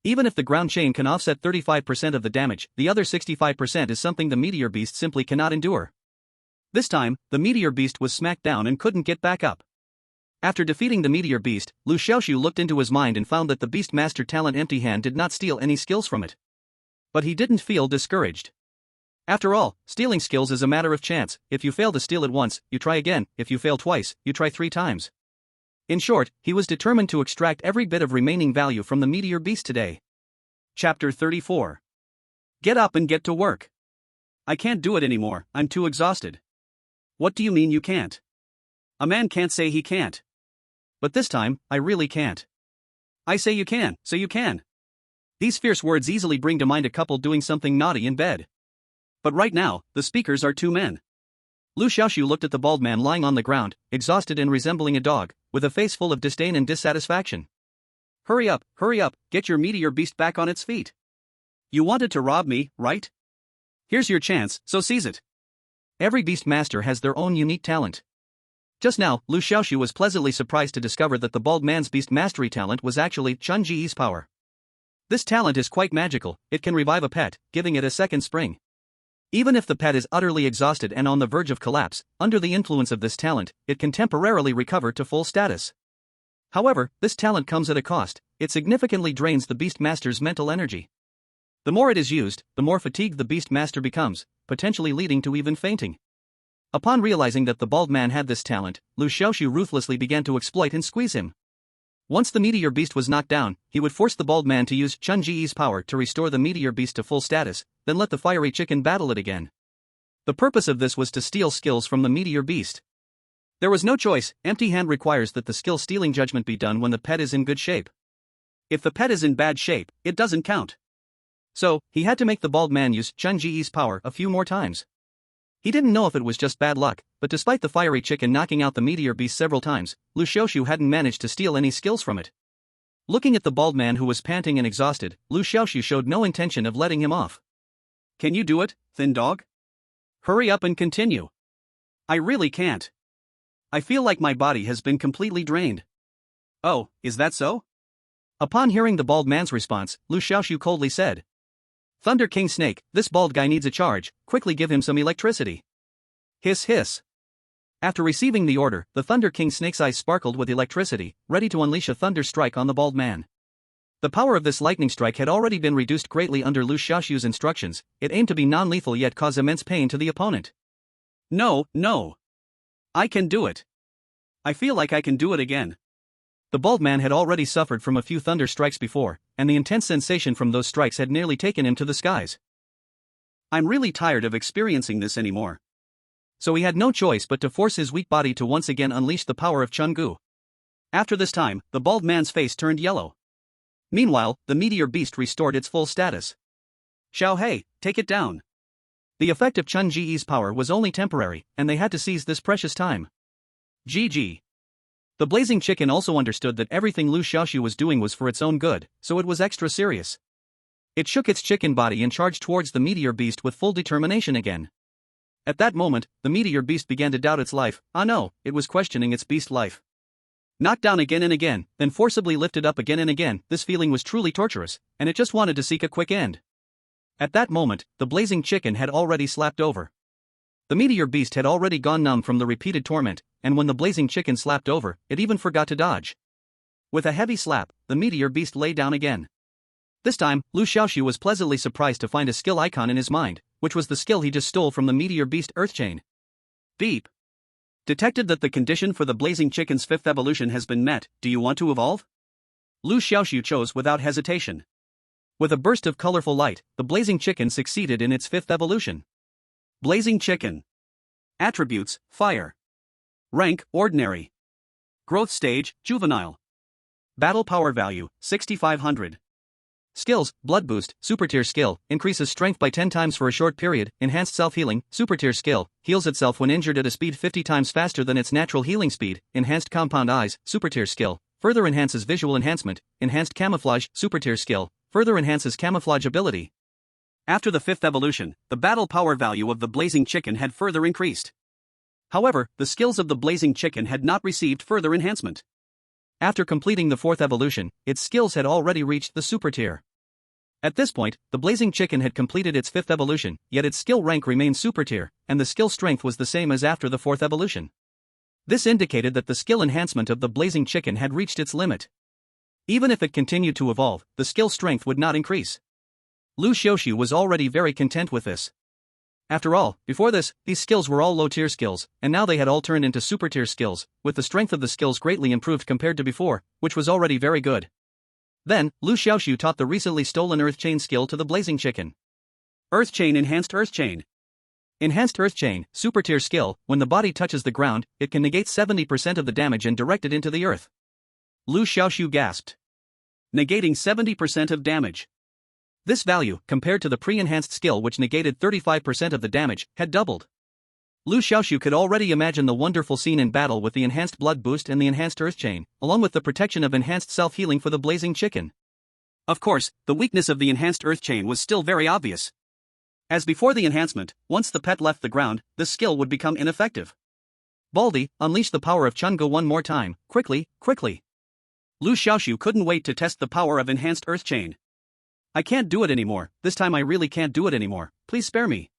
Even if the ground chain can offset 35% of the damage, the other 65% is something the Meteor Beast simply cannot endure. This time, the Meteor Beast was smacked down and couldn't get back up. After defeating the Meteor Beast, Liu Xiaoxu looked into his mind and found that the Beast Master talent Empty Hand did not steal any skills from it. But he didn't feel discouraged. After all, stealing skills is a matter of chance. If you fail to steal it once, you try again. If you fail twice, you try 3 times. In short, he was determined to extract every bit of remaining value from the Meteor Beast today. Chapter 34. Get up and get to work. I can't do it anymore, I'm too exhausted. What do you mean you can't? A man can't say he can't. But this time, I really can't. I say you can, so you can. These fierce words easily bring to mind a couple doing something naughty in bed. But right now, the speakers are 2 men. Liu Xiaoxu looked at the bald man lying on the ground, exhausted and resembling a dog, with a face full of disdain and dissatisfaction. Hurry up, get your Meteor Beast back on its feet. You wanted to rob me, right? Here's your chance, so seize it. Every Beast Master has their own unique talent. Just now, Liu Xiaoxu was pleasantly surprised to discover that the bald man's Beast Mastery talent was actually Chun Ji's power. This talent is quite magical, it can revive a pet, giving it a second spring. Even if the pet is utterly exhausted and on the verge of collapse, under the influence of this talent, it can temporarily recover to full status. However, this talent comes at a cost, it significantly drains the Beast Master's mental energy. The more it is used, the more fatigued the Beast Master becomes, potentially leading to even fainting. Upon realizing that the bald man had this talent, Liu Xiaoxu ruthlessly began to exploit and squeeze him. Once the Meteor Beast was knocked down, he would force the bald man to use Chun Ji's power to restore the Meteor Beast to full status, then let the fiery chicken battle it again. The purpose of this was to steal skills from the Meteor Beast. There was no choice. Empty hand requires that the skill stealing judgment be done when the pet is in good shape. If the pet is in bad shape, it doesn't count. So, he had to make the bald man use Chun Ji's power a few more times. He didn't know if it was just bad luck, but despite the fiery chicken knocking out the meteor beast several times, Liu Xiaoxu hadn't managed to steal any skills from it. Looking at the bald man who was panting and exhausted, Liu Xiaoxu showed no intention of letting him off. Can you do it, thin dog? Hurry up and continue. I really can't. I feel like my body has been completely drained. Oh, is that so? Upon hearing the bald man's response, Liu Xiaoxu coldly said, Thunder King Snake, this bald guy needs a charge, quickly give him some electricity. Hiss hiss. After receiving the order, the Thunder King Snake's eyes sparkled with electricity, ready to unleash a thunder strike on the bald man. The power of this lightning strike had already been reduced greatly under Liu Xiaoxu's instructions. It aimed to be non-lethal yet cause immense pain to the opponent. No. I can do it. I feel like I can do it again. The bald man had already suffered from a few thunder strikes before, and the intense sensation from those strikes had nearly taken him to the skies. I'm really tired of experiencing this anymore. So he had no choice but to force his weak body to once again unleash the power of Chun Gu. After this time, the bald man's face turned yellow. Meanwhile, the meteor beast restored its full status. Xiao Hei, take it down. The effect of Chun Ji's power was only temporary, and they had to seize this precious time. GG. The blazing chicken also understood that everything Liu Xiaoxu was doing was for its own good, so it was extra serious. It shook its chicken body and charged towards the meteor beast with full determination again. At that moment, the meteor beast began to doubt its life. Ah no, it was questioning its beast life. Knocked down again and again, then forcibly lifted up again and again, this feeling was truly torturous, and it just wanted to seek a quick end. At that moment, the blazing chicken had already slapped over. The meteor beast had already gone numb from the repeated torment, and when the blazing chicken slapped over, it even forgot to dodge. With a heavy slap, the meteor beast lay down again. This time, Liu Xiaoxu was pleasantly surprised to find a skill icon in his mind, which was the skill he just stole from the meteor beast Earth Chain. Beep. Detected that the condition for the blazing chicken's 5th evolution has been met. Do you want to evolve? Liu Xiaoxu chose without hesitation. With a burst of colorful light, the blazing chicken succeeded in its 5th evolution. Blazing chicken. Attributes: fire. Rank: ordinary. Growth stage: juvenile. Battle power value: 6500. Skills: blood boost, super tier skill, increases strength by 10 times for a short period. Enhanced self-healing, super tier skill, heals itself when injured at a speed 50 times faster than its natural healing speed. Enhanced compound eyes, super tier skill, further enhances visual enhancement. Enhanced camouflage, super tier skill, further enhances camouflage ability. After the 5th evolution, the battle power value of the blazing chicken had further increased. However, the skills of the blazing chicken had not received further enhancement. After completing the 4th evolution, its skills had already reached the super tier. At this point, the blazing chicken had completed its 5th evolution, yet its skill rank remained super tier, and the skill strength was the same as after the 4th evolution. This indicated that the skill enhancement of the blazing chicken had reached its limit. Even if it continued to evolve, the skill strength would not increase. Liu Xiaoxu was already very content with this. After all, before this, these skills were all low-tier skills, and now they had all turned into super-tier skills, with the strength of the skills greatly improved compared to before, which was already very good. Then, Liu Xiaoxu taught the recently stolen Earth Chain skill to the blazing chicken. Earth Chain Enhanced Earth Chain. Enhanced Earth Chain, super-tier skill. When the body touches the ground, it can negate 70% of the damage and direct it into the earth. Liu Xiaoxu gasped. Negating 70% of damage. This value, compared to the pre-enhanced skill which negated 35% of the damage, had doubled. Liu Xiaoxu could already imagine the wonderful scene in battle with the enhanced blood boost and the enhanced earth chain, along with the protection of enhanced self-healing for the blazing chicken. Of course, the weakness of the enhanced earth chain was still very obvious. As before the enhancement, once the pet left the ground, this skill would become ineffective. Baldy, unleash the power of Chun Gu one more time, quickly, quickly. Liu Xiaoxu couldn't wait to test the power of enhanced earth chain. I can't do it anymore, this time I really can't do it anymore, please spare me.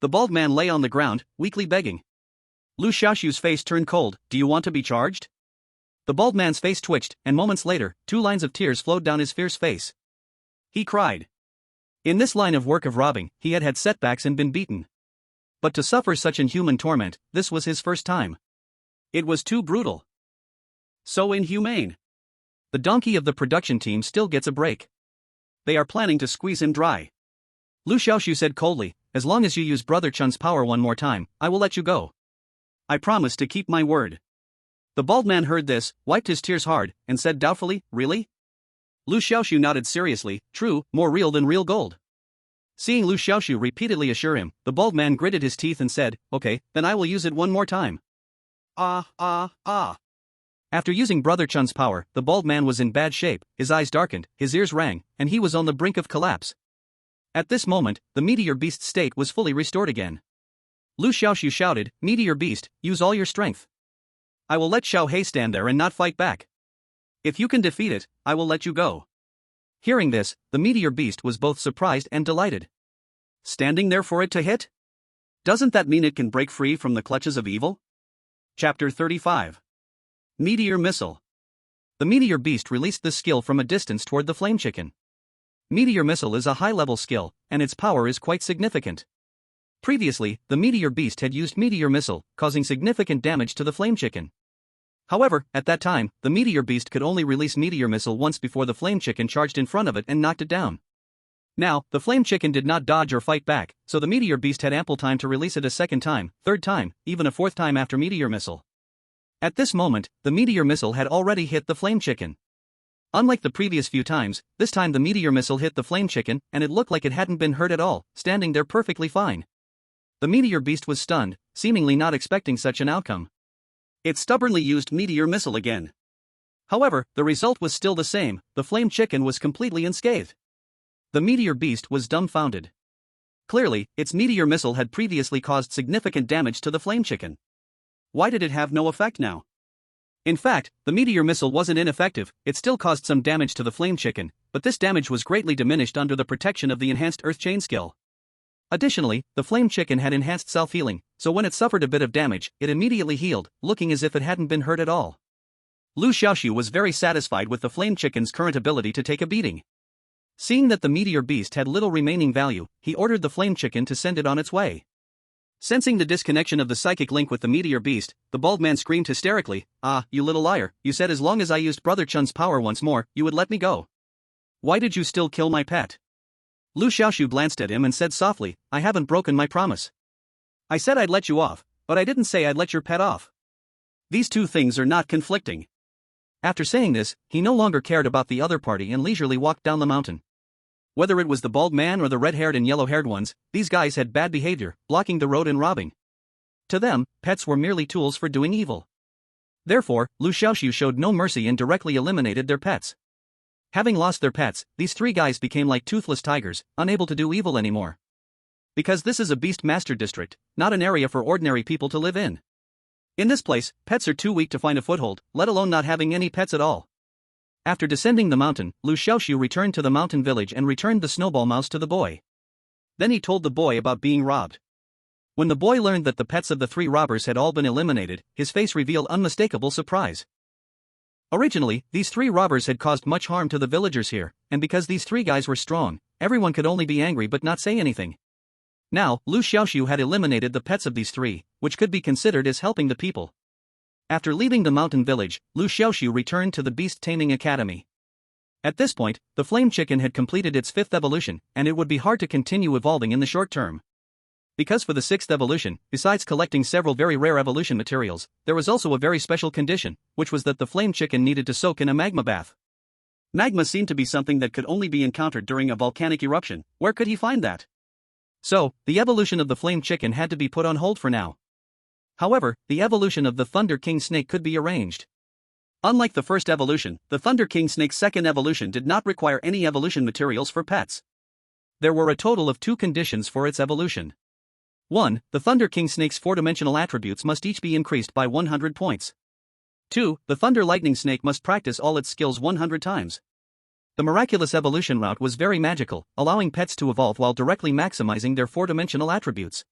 The bald man lay on the ground, weakly begging. Liu Xiaoxu's face turned cold. Do you want to be charged? The bald man's face twitched, and moments later, 2 lines of tears flowed down his fierce face. He cried. In this line of work of robbing, he had had setbacks and been beaten. But to suffer such inhuman torment, this was his first time. It was too brutal. So inhumane. The donkey of the production team still gets a break. They are planning to squeeze him dry. Liu Xiaoxu said coldly, as long as you use Brother Chun's power one more time, I will let you go. I promise to keep my word. The bald man heard this, wiped his tears hard, and said doubtfully, really? Liu Xiaoxu nodded seriously, true, more real than real gold. Seeing Liu Xiaoxu repeatedly assure him, the bald man gritted his teeth and said, okay, then I will use it one more time. Ah. After using Brother Chun's power, the bald man was in bad shape, his eyes darkened, his ears rang, and he was on the brink of collapse. At this moment, the meteor beast's state was fully restored again. Liu Xiaoxu shouted, Meteor beast, use all your strength. I will let Xiao He stand there and not fight back. If you can defeat it, I will let you go. Hearing this, the meteor beast was both surprised and delighted. Standing there for it to hit? Doesn't that mean it can break free from the clutches of evil? Chapter 35. Meteor Missile. The meteor beast released this skill from a distance toward the flame chicken. Meteor Missile is a high-level skill, and its power is quite significant. Previously, the meteor beast had used Meteor Missile, causing significant damage to the flame chicken. However, at that time, the meteor beast could only release Meteor Missile once before the flame chicken charged in front of it and knocked it down. Now, the flame chicken did not dodge or fight back, so the meteor beast had ample time to release it a second time, third time, even a fourth time after Meteor Missile. At this moment, the Meteor Missile had already hit the flame chicken. Unlike the previous few times, this time the Meteor Missile hit the flame chicken, and it looked like it hadn't been hurt at all, standing there perfectly fine. The meteor beast was stunned, seemingly not expecting such an outcome. It stubbornly used Meteor Missile again. However, the result was still the same, the flame chicken was completely unscathed. The meteor beast was dumbfounded. Clearly, its Meteor Missile had previously caused significant damage to the flame chicken. Why did it have no effect now? In fact, the Meteor Missile wasn't ineffective, it still caused some damage to the flame chicken, but this damage was greatly diminished under the protection of the enhanced Earth Chain skill. Additionally, the flame chicken had enhanced self-healing, so when it suffered a bit of damage, it immediately healed, looking as if it hadn't been hurt at all. Liu Xiaoxu was very satisfied with the flame chicken's current ability to take a beating. Seeing that the meteor beast had little remaining value, he ordered the flame chicken to send it on its way. Sensing the disconnection of the psychic link with the meteor beast, the bald man screamed hysterically, "Ah, you little liar, you said as long as I used Brother Chun's power once more, you would let me go. Why did you still kill my pet?" Liu Xiaoxu glanced at him and said softly, "I haven't broken my promise. I said I'd let you off, but I didn't say I'd let your pet off. These two things are not conflicting." After saying this, he no longer cared about the other party and leisurely walked down the mountain. Whether it was the bald man or the red-haired and yellow-haired ones, these guys had bad behavior, blocking the road and robbing. To them, pets were merely tools for doing evil. Therefore, Liu Xiaoxu showed no mercy and directly eliminated their pets. Having lost their pets, these three guys became like toothless tigers, unable to do evil anymore. Because this is a Beast Master district, not an area for ordinary people to live in. In this place, pets are too weak to find a foothold, let alone not having any pets at all. After descending the mountain, Liu Xiaoxu returned to the mountain village and returned the snowball mouse to the boy. Then he told the boy about being robbed. When the boy learned that the pets of the three robbers had all been eliminated, his face revealed unmistakable surprise. Originally, these three robbers had caused much harm to the villagers here, and because these three guys were strong, everyone could only be angry but not say anything. Now, Liu Xiaoxu had eliminated the pets of these three, which could be considered as helping the people. After leaving the mountain village, Liu Xiaoxu returned to the Beast Taming Academy. At this point, the flame chicken had completed its fifth evolution, and it would be hard to continue evolving in the short term. Because for the sixth evolution, besides collecting several very rare evolution materials, there was also a very special condition, which was that the flame chicken needed to soak in a magma bath. Magma seemed to be something that could only be encountered during a volcanic eruption. Where could he find that? So, the evolution of the flame chicken had to be put on hold for now. However, the evolution of the Thunder King snake could be arranged. Unlike the first evolution, the Thunder King snake's second evolution did not require any evolution materials for pets. There were a total of 2 conditions for its evolution. 1. The Thunder King snake's 4-dimensional attributes must each be increased by 100 points. 2. The Thunder Lightning snake must practice all its skills 100 times. The miraculous evolution route was very magical, allowing pets to evolve while directly maximizing their 4-dimensional attributes.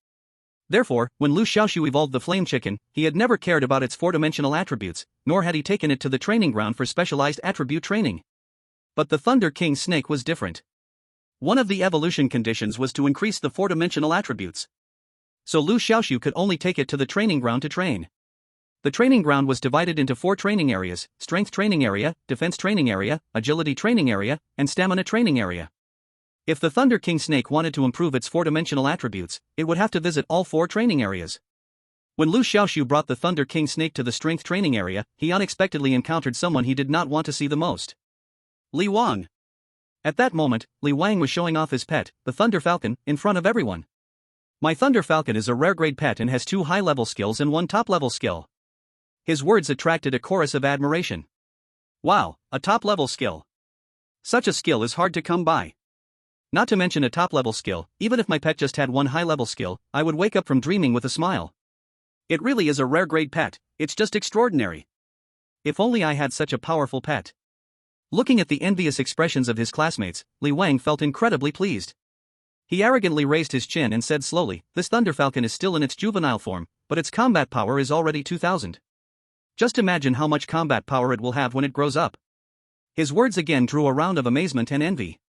Therefore, when Liu Xiaoxu evolved the flame chicken, he had never cared about its 4-dimensional attributes, nor had he taken it to the training ground for specialized attribute training. But the Thunder King snake was different. One of the evolution conditions was to increase the 4-dimensional attributes. So Liu Xiaoxu could only take it to the training ground to train. The training ground was divided into 4 training areas: strength training area, defense training area, agility training area, and stamina training area. If the Thunder King snake wanted to improve its 4-dimensional attributes, it would have to visit all 4 training areas. When Liu Xiaoxu brought the Thunder King snake to the strength training area, he unexpectedly encountered someone he did not want to see the most. Li Wang. At that moment, Li Wang was showing off his pet, the Thunder Falcon, in front of everyone. My Thunder Falcon is a rare grade pet and has 2 high-level skills and 1 top-level skill. His words attracted a chorus of admiration. Wow, a top-level skill. Such a skill is hard to come by. Not to mention a top-level skill, even if my pet just had 1 high-level skill, I would wake up from dreaming with a smile. It really is a rare grade pet, it's just extraordinary. If only I had such a powerful pet. Looking at the envious expressions of his classmates, Li Wang felt incredibly pleased. He arrogantly raised his chin and said slowly, "This Thunder Falcon is still in its juvenile form, but its combat power is already 2000. Just imagine how much combat power it will have when it grows up." His words again drew a round of amazement and envy.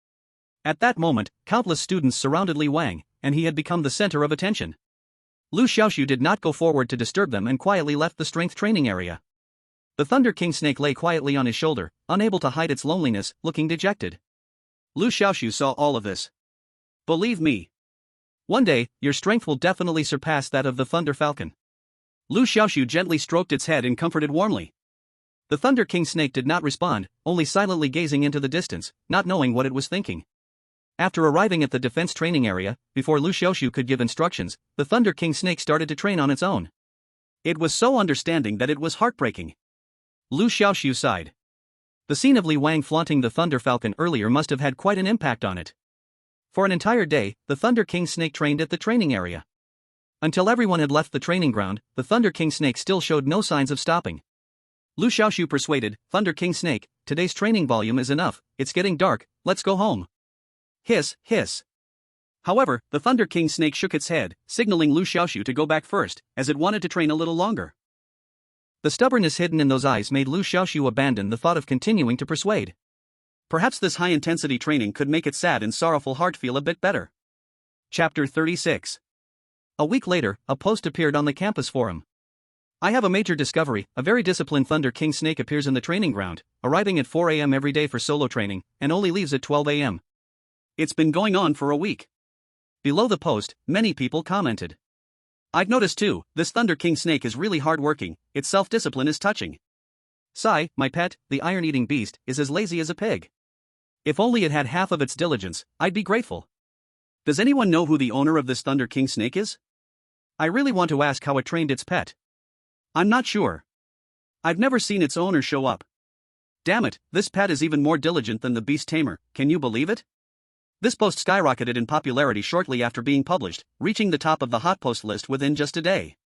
At that moment, countless students surrounded Li Wang, and he had become the center of attention. Liu Xiaoxu did not go forward to disturb them and quietly left the strength training area. The Thunder King snake lay quietly on his shoulder, unable to hide its loneliness, looking dejected. Liu Xiaoxu saw all of this. "Believe me. One day, your strength will definitely surpass that of the Thunder Falcon." Liu Xiaoxu gently stroked its head and comforted warmly. The Thunder King snake did not respond, only silently gazing into the distance, not knowing what it was thinking. After arriving at the defense training area, before Liu Xiaoxu could give instructions, the Thunder King snake started to train on its own. It was so understanding that it was heartbreaking. Liu Xiaoxu sighed. The scene of Li Wang flaunting the Thunder Falcon earlier must have had quite an impact on it. For an entire day, the Thunder King snake trained at the training area. Until everyone had left the training ground, the Thunder King snake still showed no signs of stopping. Liu Xiaoxu persuaded, "Thunder King snake, today's training volume is enough, it's getting dark, let's go home." Hiss, hiss. However, the Thunder King snake shook its head, signaling Liu Xiaoxu to go back first, as it wanted to train a little longer. The stubbornness hidden in those eyes made Liu Xiaoxu abandon the thought of continuing to persuade. Perhaps this high-intensity training could make its sad and sorrowful heart feel a bit better. Chapter 36. A week later, a post appeared on the campus forum. "I have a major discovery, a very disciplined Thunder King snake appears in the training ground, arriving at 4 a.m. every day for solo training, and only leaves at 12 a.m. It's been going on for a week." Below the post, many people commented. "I've noticed too, this Thunder King snake is really hard-working, its self-discipline is touching. Sai, my pet, the iron-eating beast, is as lazy as a pig. If only it had half of its diligence, I'd be grateful. Does anyone know who the owner of this Thunder King snake is? I really want to ask how it trained its pet. I'm not sure. I've never seen its owner show up. Damn it, this pet is even more diligent than the beast tamer, can you believe it?" This post skyrocketed in popularity shortly after being published, reaching the top of the hot post list within just a day.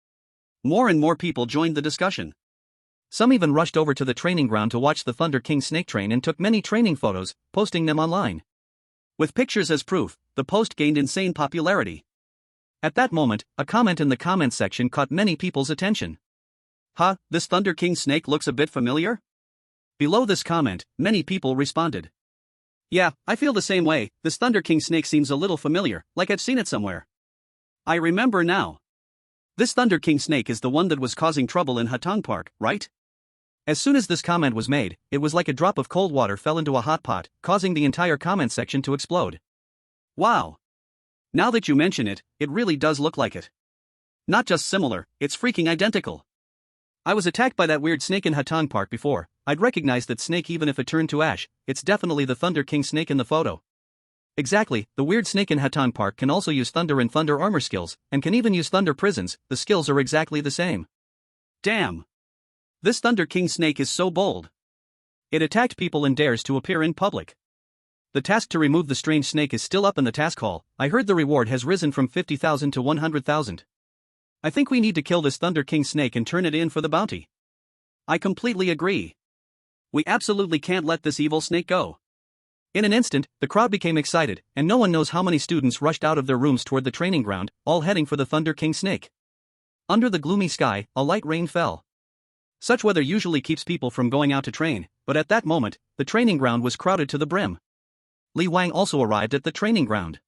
More and more people joined the discussion. Some even rushed over to the training ground to watch the Thunder King snake train and took many training photos, posting them online. With pictures as proof, the post gained insane popularity. At that moment, a comment in the comments section caught many people's attention. "Huh, this Thunder King snake looks a bit familiar?" Below this comment, many people responded. "Yeah, I feel the same way, this Thunder King snake seems a little familiar, like I've seen it somewhere. I remember now. This Thunder King snake is the one that was causing trouble in Hatong Park, right?" As soon as this comment was made, it was like a drop of cold water fell into a hot pot, causing the entire comment section to explode. Wow. Now that you mention it, it really does look like it. Not just similar, it's freaking identical. I was attacked by that weird snake in Hatong Park before. I'd recognize that snake even if it turned to ash. It's definitely the Thunder King snake in the photo. Exactly, the weird snake in Hatong Park can also use thunder and thunder armor skills, and can even use thunder prisons. The skills are exactly the same. Damn. This Thunder King snake is so bold. It attacked people and dares to appear in public. The task to remove the strange snake is still up in the task hall. I heard the reward has risen from 50,000 to 100,000. I think we need to kill this Thunder King snake and turn it in for the bounty. I completely agree. We absolutely can't let this evil snake go. In an instant, the crowd became excited, and no one knows how many students rushed out of their rooms toward the training ground, all heading for the Thunder King snake. Under the gloomy sky, a light rain fell. Such weather usually keeps people from going out to train, but at that moment, the training ground was crowded to the brim. Li Wang also arrived at the training ground.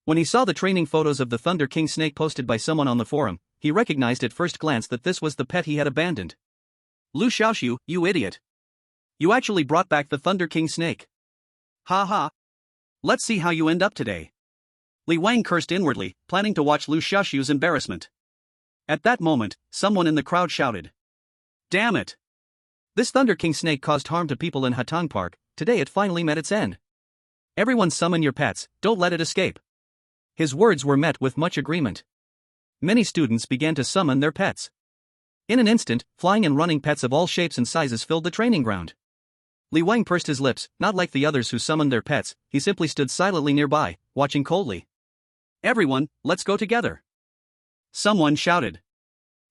When he saw the training photos of the Thunder King snake posted by someone on the forum, he recognized at first glance that this was the pet he had abandoned. "Liu Xiaoxu, you idiot. You actually brought back the Thunder King snake. Ha ha. Let's see how you end up today." Li Wang cursed inwardly, planning to watch Liu Xiaoxu's embarrassment. At that moment, someone in the crowd shouted, "Damn it! This Thunder King snake caused harm to people in Hatang Park. Today it finally met its end. Everyone summon your pets, don't let it escape." His words were met with much agreement. Many students began to summon their pets. In an instant, flying and running pets of all shapes and sizes filled the training ground. Li Wang pursed his lips, not like the others who summoned their pets, he simply stood silently nearby, watching coldly. "Everyone, let's go together!" Someone shouted.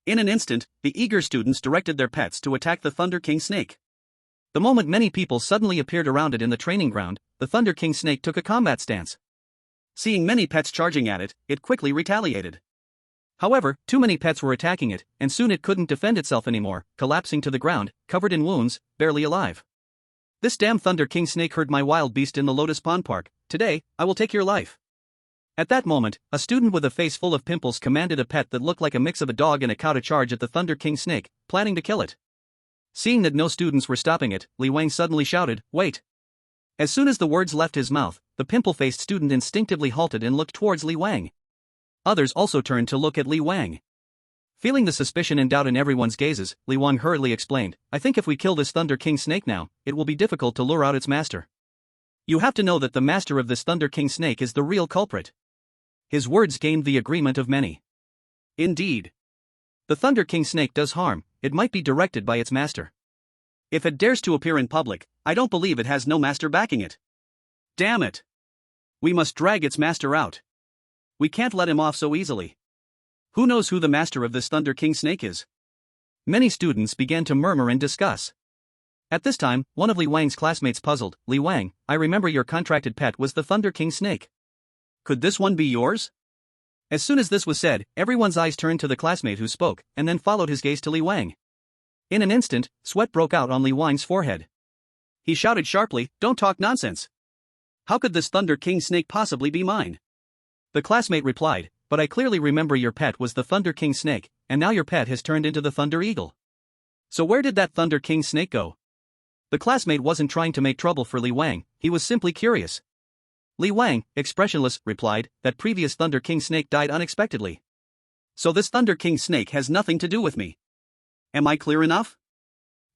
In an instant, the eager students directed their pets to attack the Thunder King snake. The moment many people suddenly appeared around it in the training ground, the Thunder King snake took a combat stance. Seeing many pets charging at it, it quickly retaliated. However, too many pets were attacking it, and soon it couldn't defend itself anymore, collapsing to the ground, covered in wounds, barely alive. "This damn Thunder King snake hurt my wild beast in the Lotus Pond Park. Today, I will take your life." At that moment, a student with a face full of pimples commanded a pet that looked like a mix of a dog and a cow to charge at the Thunder King snake, planning to kill it. Seeing that no students were stopping it, Li Wang suddenly shouted, "Wait!" As soon as the words left his mouth, the pimple-faced student instinctively halted and looked towards Li Wang. Others also turned to look at Li Wang. Feeling the suspicion and doubt in everyone's gazes, Li Wang hurriedly explained, "I think if we kill this Thunder King snake now, it will be difficult to lure out its master. You have to know that the master of this Thunder King snake is the real culprit." His words gained the agreement of many. Indeed. The Thunder King snake does harm, it might be directed by its master. If it dares to appear in public, I don't believe it has no master backing it. Damn it! We must drag its master out. We can't let him off so easily. Who knows who the master of this Thunder King snake is? Many students began to murmur and discuss. At this time, one of Li Wang's classmates puzzled, "Li Wang, I remember your contracted pet was the Thunder King snake. Could this one be yours?" As soon as this was said, everyone's eyes turned to the classmate who spoke, and then followed his gaze to Li Wang. In an instant, sweat broke out on Li Wang's forehead. He shouted sharply, "Don't talk nonsense! How could this Thunder King snake possibly be mine?" The classmate replied, "But I clearly remember your pet was the Thunder King snake, and now your pet has turned into the Thunder Eagle. So where did that Thunder King snake go?" The classmate wasn't trying to make trouble for Li Wang, he was simply curious. Li Wang, expressionless, replied, "That previous Thunder King snake died unexpectedly. So this Thunder King snake has nothing to do with me. Am I clear enough?"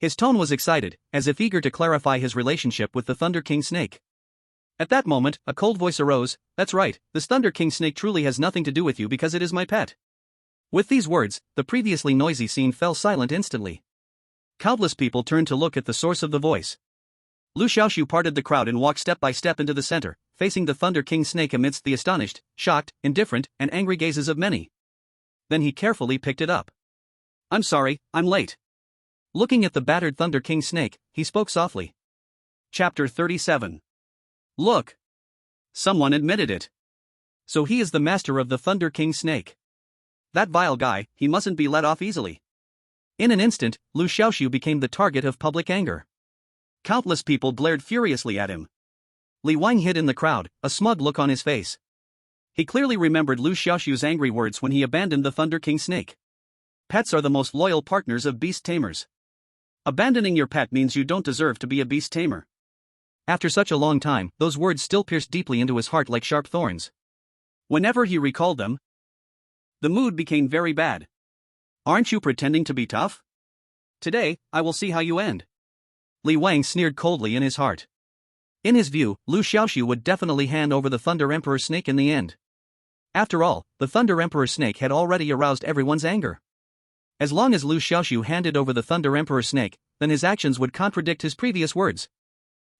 His tone was excited, as if eager to clarify his relationship with the Thunder King snake. At that moment, a cold voice arose, "That's right, this Thunder King snake truly has nothing to do with you because it is my pet." With these words, the previously noisy scene fell silent instantly. Countless people turned to look at the source of the voice. Liu Xiaoxu parted the crowd and walked step by step into the center, facing the Thunder King snake amidst the astonished, shocked, indifferent, and angry gazes of many. Then he carefully picked it up. "I'm sorry, I'm late." Looking at the battered Thunder King snake, he spoke softly. Chapter 37. Look! Someone admitted it. So he is the master of the Thunder King snake. That vile guy, he mustn't be let off easily. In an instant, Liu Xiaoxu became the target of public anger. Countless people glared furiously at him. Li Wang hid in the crowd, a smug look on his face. He clearly remembered Liu Xiaoxu's angry words when he abandoned the Thunder King snake. Pets are the most loyal partners of beast tamers. Abandoning your pet means you don't deserve to be a beast tamer. After such a long time, those words still pierced deeply into his heart like sharp thorns. Whenever he recalled them, the mood became very bad. "Aren't you pretending to be tough? Today, I will see how you end." Li Wang sneered coldly in his heart. In his view, Liu Xiaoxu would definitely hand over the Thunder Emperor snake in the end. After all, the Thunder Emperor snake had already aroused everyone's anger. As long as Liu Xiaoxu handed over the Thunder Emperor snake, then his actions would contradict his previous words.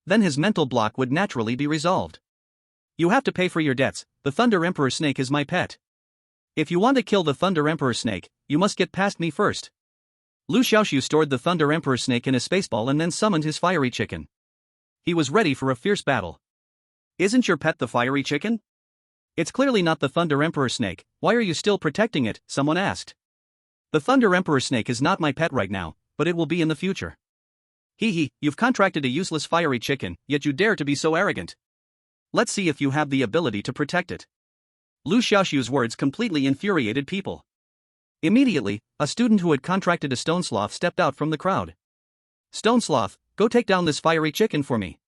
Then his mental block would naturally be resolved. "You have to pay for your debts, the Thunder Emperor snake is my pet. If you want to kill the Thunder Emperor snake, you must get past me first." Liu Xiaoxu stored the Thunder Emperor snake in a spaceball and then summoned his fiery chicken. He was ready for a fierce battle. "Isn't your pet the fiery chicken? It's clearly not the Thunder Emperor snake, why are you still protecting it?" someone asked. "The Thunder Emperor snake is not my pet right now, but it will be in the future." Hee, you've contracted a useless fiery chicken, yet you dare to be so arrogant. Let's see if you have the ability to protect it. Liu Xiaoxu's words completely infuriated people. Immediately, a student who had contracted a stone sloth stepped out from the crowd. "Stone sloth, go take down this fiery chicken for me."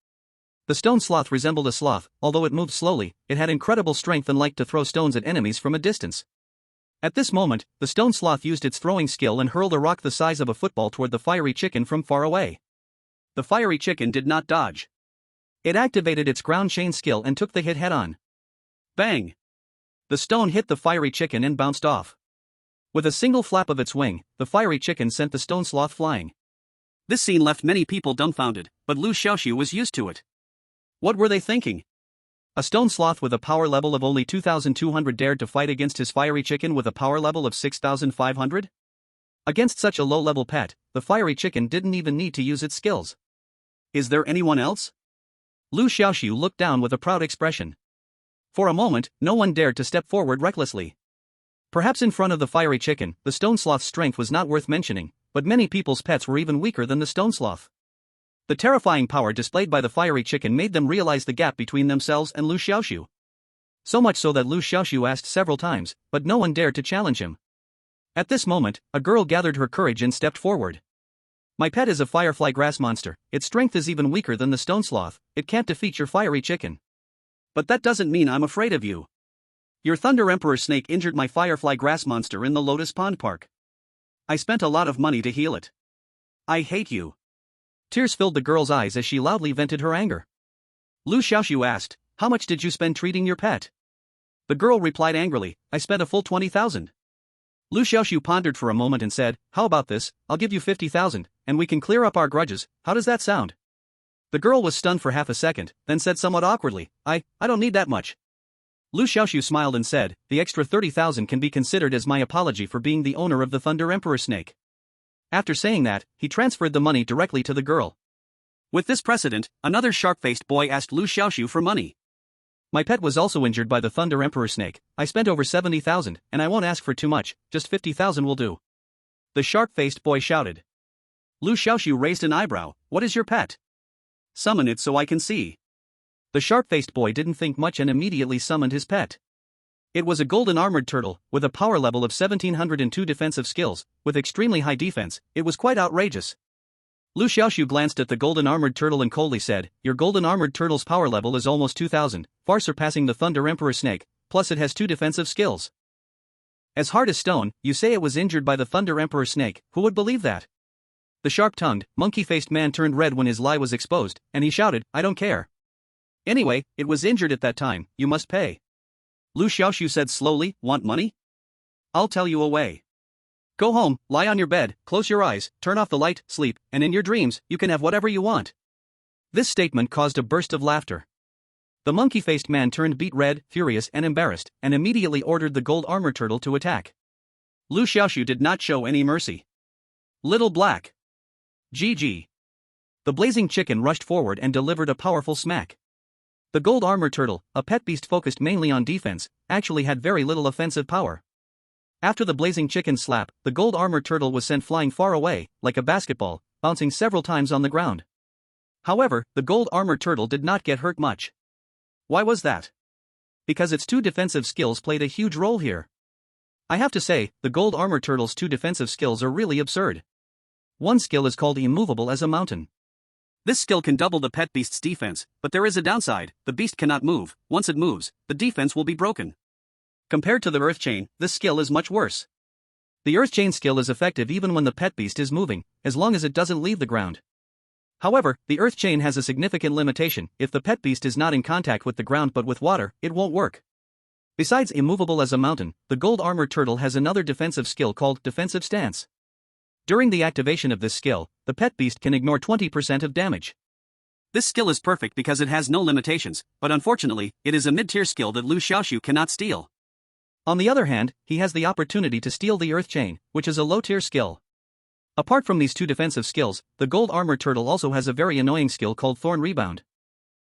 The stone sloth resembled a sloth, although it moved slowly, it had incredible strength and liked to throw stones at enemies from a distance. At this moment, the stone sloth used its throwing skill and hurled a rock the size of a football toward the fiery chicken from far away. The fiery chicken did not dodge. It activated its ground chain skill and took the hit head-on. Bang! The stone hit the fiery chicken and bounced off. With a single flap of its wing, the fiery chicken sent the stone sloth flying. This scene left many people dumbfounded, but Liu Xiaoxu was used to it. What were they thinking? A stone sloth with a power level of only 2,200 dared to fight against his fiery chicken with a power level of 6,500? Against such a low-level pet, the fiery chicken didn't even need to use its skills. Is there anyone else? Liu Xiaoxu looked down with a proud expression. For a moment, no one dared to step forward recklessly. Perhaps in front of the fiery chicken, the stone sloth's strength was not worth mentioning, but many people's pets were even weaker than the stone sloth. The terrifying power displayed by the fiery chicken made them realize the gap between themselves and Liu Xiaoxu. So much so that Liu Xiaoxu asked several times, but no one dared to challenge him. At this moment, a girl gathered her courage and stepped forward. My pet is a firefly grass monster. Its strength is even weaker than the stone sloth. It can't defeat your fiery chicken. But that doesn't mean I'm afraid of you. Your Thunder Emperor snake injured my firefly grass monster in the Lotus Pond Park. I spent a lot of money to heal it. I hate you. Tears filled the girl's eyes as she loudly vented her anger. Liu Xiaoxu asked, "How much did you spend treating your pet?" The girl replied angrily, "I spent a full 20,000. Liu Xiaoxu pondered for a moment and said, "How about this? I'll give you 50,000, and we can clear up our grudges. How does that sound?" The girl was stunned for half a second, then said somewhat awkwardly, I don't need that much." Liu Xiaoxu smiled and said, "The extra 30,000 can be considered as my apology for being the owner of the Thunder Emperor snake." After saying that, he transferred the money directly to the girl. With this precedent, another sharp-faced boy asked Liu Xiaoxu for money. "My pet was also injured by the Thunder Emperor snake. I spent over 70,000, and I won't ask for too much, just 50,000 will do." The sharp-faced boy shouted. Liu Xiaoxu raised an eyebrow, "What is your pet? Summon it so I can see." The sharp-faced boy didn't think much and immediately summoned his pet. It was a golden armored turtle, with a power level of 1,702 defensive skills, with extremely high defense. It was quite outrageous. Liu Xiaoxu glanced at the golden armored turtle and coldly said, "Your golden armored turtle's power level is almost 2,000, far surpassing the Thunder Emperor snake, plus it has 2 defensive skills. As hard as stone, you say it was injured by the Thunder Emperor snake, who would believe that?" The sharp-tongued, monkey-faced man turned red when his lie was exposed, and he shouted, "I don't care. Anyway, it was injured at that time, you must pay." Liu Xiaoxu said slowly, "Want money? I'll tell you a way. Go home, lie on your bed, close your eyes, turn off the light, sleep, and in your dreams, you can have whatever you want." This statement caused a burst of laughter. The monkey-faced man turned beet red, furious and embarrassed, and immediately ordered the gold armor turtle to attack. Liu Xiaoxu did not show any mercy. "Little Black. GG." The blazing chicken rushed forward and delivered a powerful smack. The gold armor turtle, a pet beast focused mainly on defense, actually had very little offensive power. After the blazing chicken slap, the gold armor turtle was sent flying far away, like a basketball, bouncing several times on the ground. However, the gold armor turtle did not get hurt much. Why was that? Because its 2 defensive skills played a huge role here. I have to say, the gold armor turtle's 2 defensive skills are really absurd. One skill is called immovable as a mountain. This skill can double the pet beast's defense, but there is a downside: the beast cannot move. Once it moves, the defense will be broken. Compared to the earth chain, this skill is much worse. The earth chain skill is effective even when the pet beast is moving, as long as it doesn't leave the ground. However, the earth chain has a significant limitation: if the pet beast is not in contact with the ground but with water, it won't work. Besides immovable as a mountain, the gold armor turtle has another defensive skill called defensive stance. During the activation of this skill, the pet beast can ignore 20% of damage. This skill is perfect because it has no limitations, but unfortunately, it is a mid-tier skill that Liu Xiaoxu cannot steal. On the other hand, he has the opportunity to steal the earth chain, which is a low-tier skill. Apart from these 2 defensive skills, the gold armor turtle also has a very annoying skill called Thorn Rebound.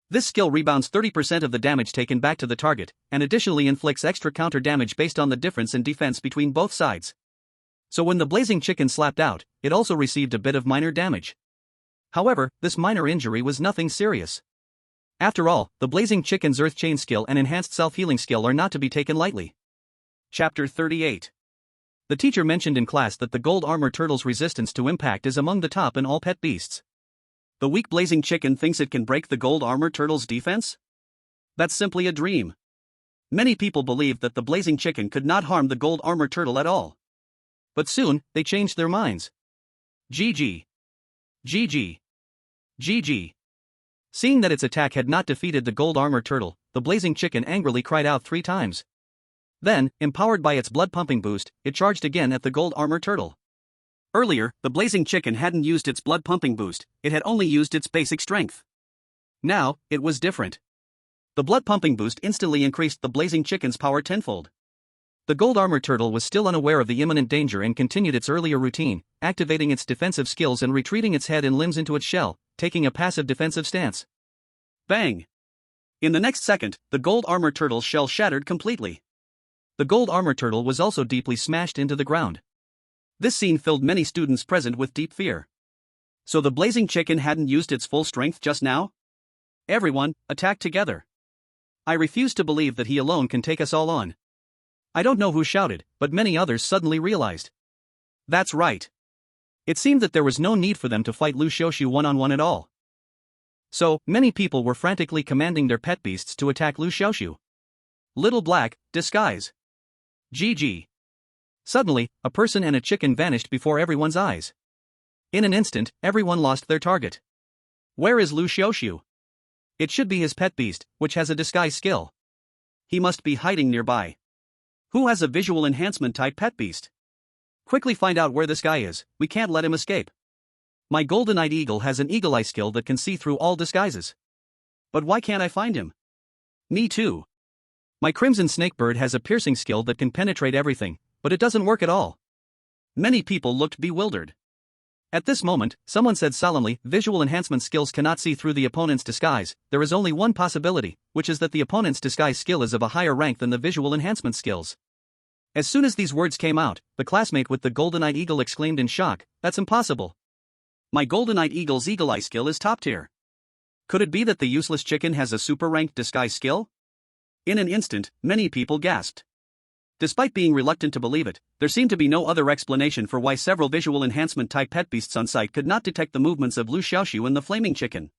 This skill rebounds 30% of the damage taken back to the target, and additionally inflicts extra counter damage based on the difference in defense between both sides. So when the blazing chicken slapped out, it also received a bit of minor damage. However, this minor injury was nothing serious. After all, the blazing chicken's earth chain skill and enhanced self-healing skill are not to be taken lightly. Chapter 38. The teacher mentioned in class that the gold armor turtle's resistance to impact is among the top in all pet beasts. The weak blazing chicken thinks it can break the gold armor turtle's defense? That's simply a dream. Many people believed that the blazing chicken could not harm the gold armor turtle at all. But soon, they changed their minds. GG. GG. GG. Seeing that its attack had not defeated the gold armor turtle, the blazing chicken angrily cried out 3 times. Then, empowered by its blood-pumping boost, it charged again at the gold armor turtle. Earlier, the blazing chicken hadn't used its blood-pumping boost, it had only used its basic strength. Now, it was different. The blood-pumping boost instantly increased the blazing chicken's power tenfold. The gold armor turtle was still unaware of the imminent danger and continued its earlier routine, activating its defensive skills and retreating its head and limbs into its shell, taking a passive defensive stance. Bang! In the next second, the gold armor turtle's shell shattered completely. The gold armor turtle was also deeply smashed into the ground. This scene filled many students present with deep fear. So the blazing chicken hadn't used its full strength just now? Everyone, attack together. I refuse to believe that he alone can take us all on. I don't know who shouted, but many others suddenly realized. That's right. It seemed that there was no need for them to fight Liu Xiaoxu one-on-one at all. So, many people were frantically commanding their pet beasts to attack Liu Xiaoxu. Little Black, disguise. GG. Suddenly, a person and a chicken vanished before everyone's eyes. In an instant, everyone lost their target. Where is Liu Xiaoxu? It should be his pet beast, which has a disguise skill. He must be hiding nearby. Who has a visual enhancement type pet beast? Quickly find out where this guy is, we can't let him escape. My golden-eyed eagle has an eagle eye skill that can see through all disguises. But why can't I find him? Me too. My crimson snakebird has a piercing skill that can penetrate everything, but it doesn't work at all. Many people looked bewildered. At this moment, someone said solemnly, visual enhancement skills cannot see through the opponent's disguise. There is only one possibility, which is that the opponent's disguise skill is of a higher rank than the visual enhancement skills. As soon as these words came out, the classmate with the golden-eyed eagle exclaimed in shock, "That's impossible. My golden-eyed eagle's eagle eye skill is top tier. Could it be that the useless chicken has a super-ranked disguise skill?" In an instant, many people gasped. Despite being reluctant to believe it, there seemed to be no other explanation for why several visual enhancement type pet beasts on site could not detect the movements of Liu Xiaoxu and the flaming chicken.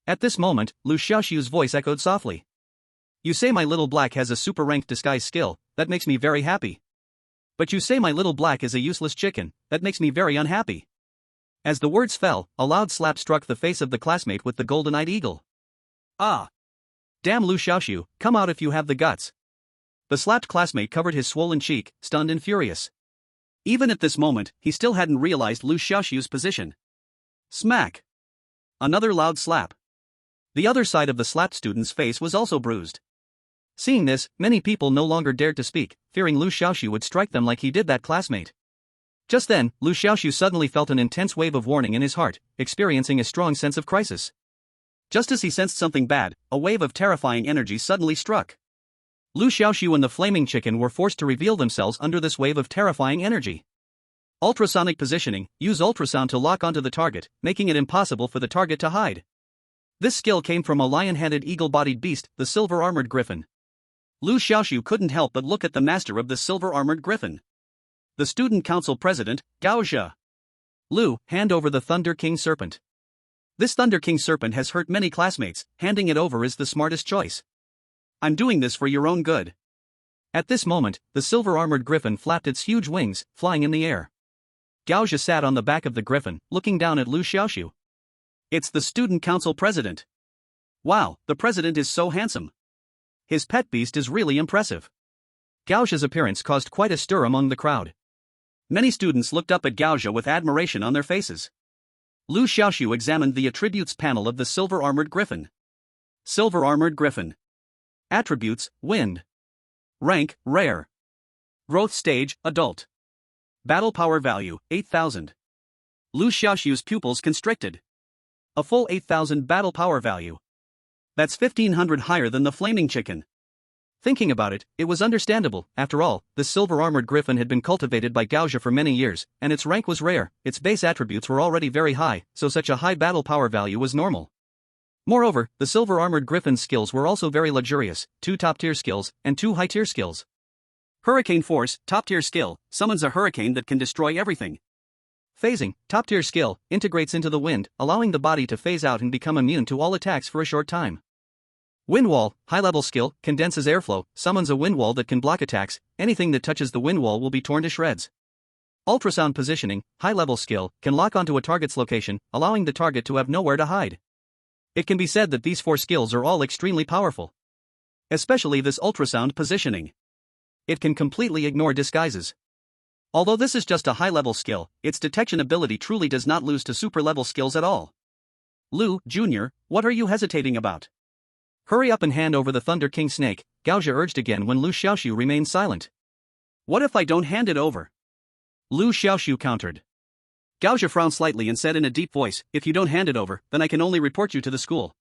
At this moment, Liu Xiaoxu's voice echoed softly. You say my little black has a super ranked disguise skill, that makes me very happy. But you say my little black is a useless chicken, that makes me very unhappy. As the words fell, a loud slap struck the face of the classmate with the golden-eyed eagle. Ah! Damn Liu Xiaoxu, come out if you have the guts. The slapped classmate covered his swollen cheek, stunned and furious. Even at this moment, he still hadn't realized Liu Xiaoxu's position. Smack! Another loud slap. The other side of the slapped student's face was also bruised. Seeing this, many people no longer dared to speak, fearing Liu Xiaoxu would strike them like he did that classmate. Just then, Liu Xiaoxu suddenly felt an intense wave of warning in his heart, experiencing a strong sense of crisis. Just as he sensed something bad, a wave of terrifying energy suddenly struck. Liu Xiaoxu and the flaming chicken were forced to reveal themselves under this wave of terrifying energy. Ultrasonic positioning, use ultrasound to lock onto the target, making it impossible for the target to hide. This skill came from a lion-headed eagle-bodied beast, the silver-armored griffin. Liu Xiaoxu couldn't help but look at the master of the silver-armored griffin. The student council president, Gao Zhe. Liu, hand over the Thunder King serpent. This Thunder King serpent has hurt many classmates, handing it over is the smartest choice. I'm doing this for your own good. At this moment, the silver-armored griffin flapped its huge wings, flying in the air. Gao Zhe sat on the back of the griffin, looking down at Liu Xiaoxu. It's the student council president. Wow, the president is so handsome. His pet beast is really impressive. Gao Zhe's appearance caused quite a stir among the crowd. Many students looked up at Gao Zhe with admiration on their faces. Liu Xiaoxu examined the attributes panel of the silver-armored griffin. Silver-armored griffin. Attributes, wind. Rank, rare. Growth stage, adult. Battle power value, 8,000. Liu Xiaoxu's pupils constricted. A full 8,000 battle power value. That's 1,500 higher than the flaming chicken. Thinking about it, it was understandable. After all, the silver-armored griffin had been cultivated by Gao Zhe for many years, and its rank was rare, its base attributes were already very high, so such a high battle power value was normal. Moreover, the silver-armored griffin's skills were also very luxurious, 2 top-tier skills, and 2 high-tier skills. Hurricane Force, top-tier skill, summons a hurricane that can destroy everything. Phasing, top-tier skill, integrates into the wind, allowing the body to phase out and become immune to all attacks for a short time. Wind wall, high-level skill, condenses airflow, summons a wind wall that can block attacks, anything that touches the wind wall will be torn to shreds. Ultrasound positioning, high-level skill, can lock onto a target's location, allowing the target to have nowhere to hide. It can be said that these 4 skills are all extremely powerful. Especially this ultrasound positioning. It can completely ignore disguises. Although this is just a high-level skill, its detection ability truly does not lose to super-level skills at all. Liu, Jr., what are you hesitating about? Hurry up and hand over the Thunder King snake, Gaozha urged again when Liu Xiaoxu remained silent. What if I don't hand it over? Liu Xiaoxu countered. Gaozha frowned slightly and said in a deep voice, if you don't hand it over, then I can only report you to the school.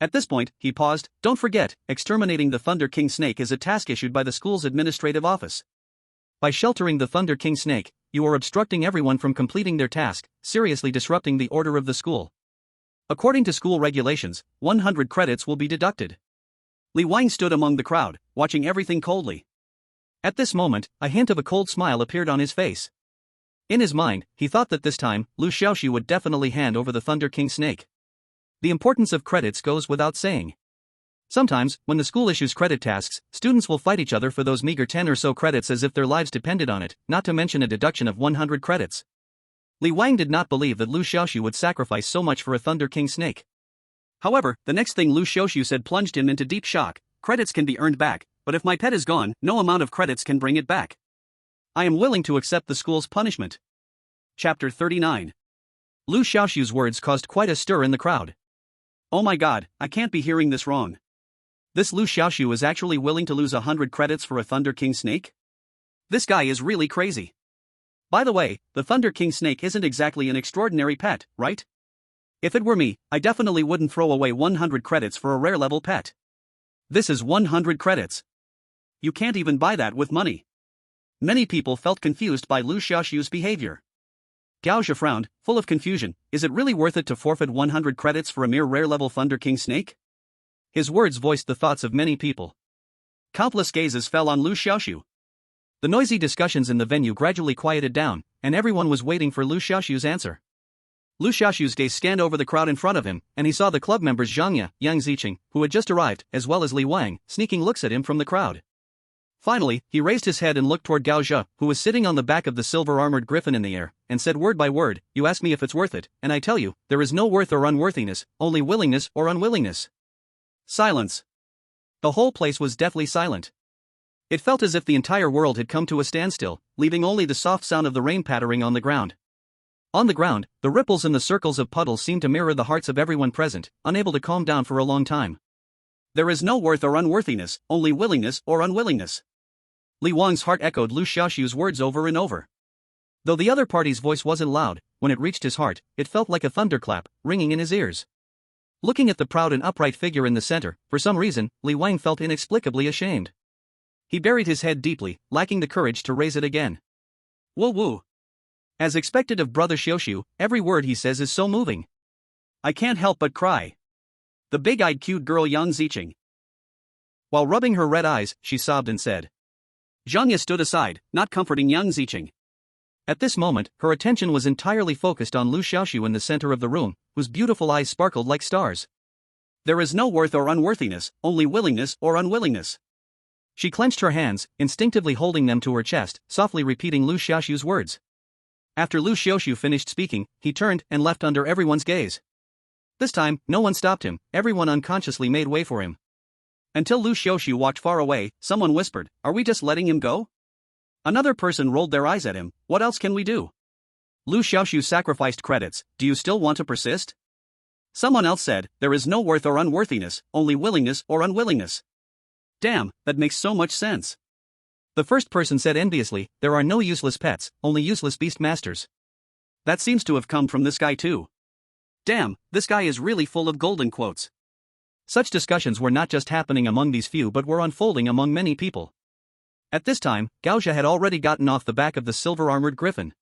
At this point, he paused, don't forget, exterminating the Thunder King snake is a task issued by the school's administrative office. By sheltering the Thunder King snake, you are obstructing everyone from completing their task, seriously disrupting the order of the school. According to school regulations, 100 credits will be deducted. Li Wang stood among the crowd, watching everything coldly. At this moment, a hint of a cold smile appeared on his face. In his mind, he thought that this time, Liu Xiaoxu would definitely hand over the Thunder King snake. The importance of credits goes without saying. Sometimes, when the school issues credit tasks, students will fight each other for those meager 10 or so credits as if their lives depended on it, not to mention a deduction of 100 credits. Li Wang did not believe that Liu Xiaoxu would sacrifice so much for a Thunder King snake. However, the next thing Liu Xiaoxu said plunged him into deep shock. Credits can be earned back, but if my pet is gone, no amount of credits can bring it back. I am willing to accept the school's punishment. Chapter 39. Liu Xiaoxu's words caused quite a stir in the crowd. Oh my god, I can't be hearing this wrong. This Liu Xiaoxu is actually willing to lose 100 credits for a Thunder King snake? This guy is really crazy. By the way, the Thunder King snake isn't exactly an extraordinary pet, right? If it were me, I definitely wouldn't throw away 100 credits for a rare level pet. This is 100 credits. You can't even buy that with money. Many people felt confused by Liu Xiaoxu's behavior. Gaozha frowned, full of confusion. Is it really worth it to forfeit 100 credits for a mere rare level Thunder King snake? His words voiced the thoughts of many people. Countless gazes fell on Liu Xiaoxu. The noisy discussions in the venue gradually quieted down, and everyone was waiting for Liu Xiaoxu's answer. Liu Xiaoxu's gaze scanned over the crowd in front of him, and he saw the club members Zhang Ye, Yang Ziqing, who had just arrived, as well as Li Wang, sneaking looks at him from the crowd. Finally, he raised his head and looked toward Gaozha, who was sitting on the back of the silver-armored griffin in the air, and said word by word, you ask me if it's worth it, and I tell you, there is no worth or unworthiness, only willingness or unwillingness. Silence. The whole place was deathly silent. It felt as if the entire world had come to a standstill, leaving only the soft sound of the rain pattering on the ground. On the ground, the ripples and the circles of puddles seemed to mirror the hearts of everyone present, unable to calm down for a long time. There is no worth or unworthiness, only willingness or unwillingness. Li Wang's heart echoed Liu Xiaoxu's words over and over. Though the other party's voice wasn't loud, when it reached his heart, it felt like a thunderclap, ringing in his ears. Looking at the proud and upright figure in the center, for some reason, Li Wang felt inexplicably ashamed. He buried his head deeply, lacking the courage to raise it again. Woo woo. As expected of Brother Xiaoxu, every word he says is so moving. I can't help but cry. The big-eyed cute girl Yang Ziqing. While rubbing her red eyes, she sobbed and said. Zhang Ye stood aside, not comforting Yang Ziqing. At this moment, her attention was entirely focused on Liu Xiaoxu in the center of the room, whose beautiful eyes sparkled like stars. There is no worth or unworthiness, only willingness or unwillingness. She clenched her hands, instinctively holding them to her chest, softly repeating Liu Xiaoxu's words. After Liu Xiaoxu finished speaking, he turned and left under everyone's gaze. This time, no one stopped him, everyone unconsciously made way for him. Until Liu Xiaoxu walked far away, someone whispered, are we just letting him go? Another person rolled their eyes at him, what else can we do? Liu Xiaoxu sacrificed credits, do you still want to persist? Someone else said, there is no worth or unworthiness, only willingness or unwillingness. Damn, that makes so much sense. The first person said enviously, there are no useless pets, only useless beast masters. That seems to have come from this guy too. Damn, this guy is really full of golden quotes. Such discussions were not just happening among these few but were unfolding among many people. At this time, Gaozha had already gotten off the back of the silver-armored griffin.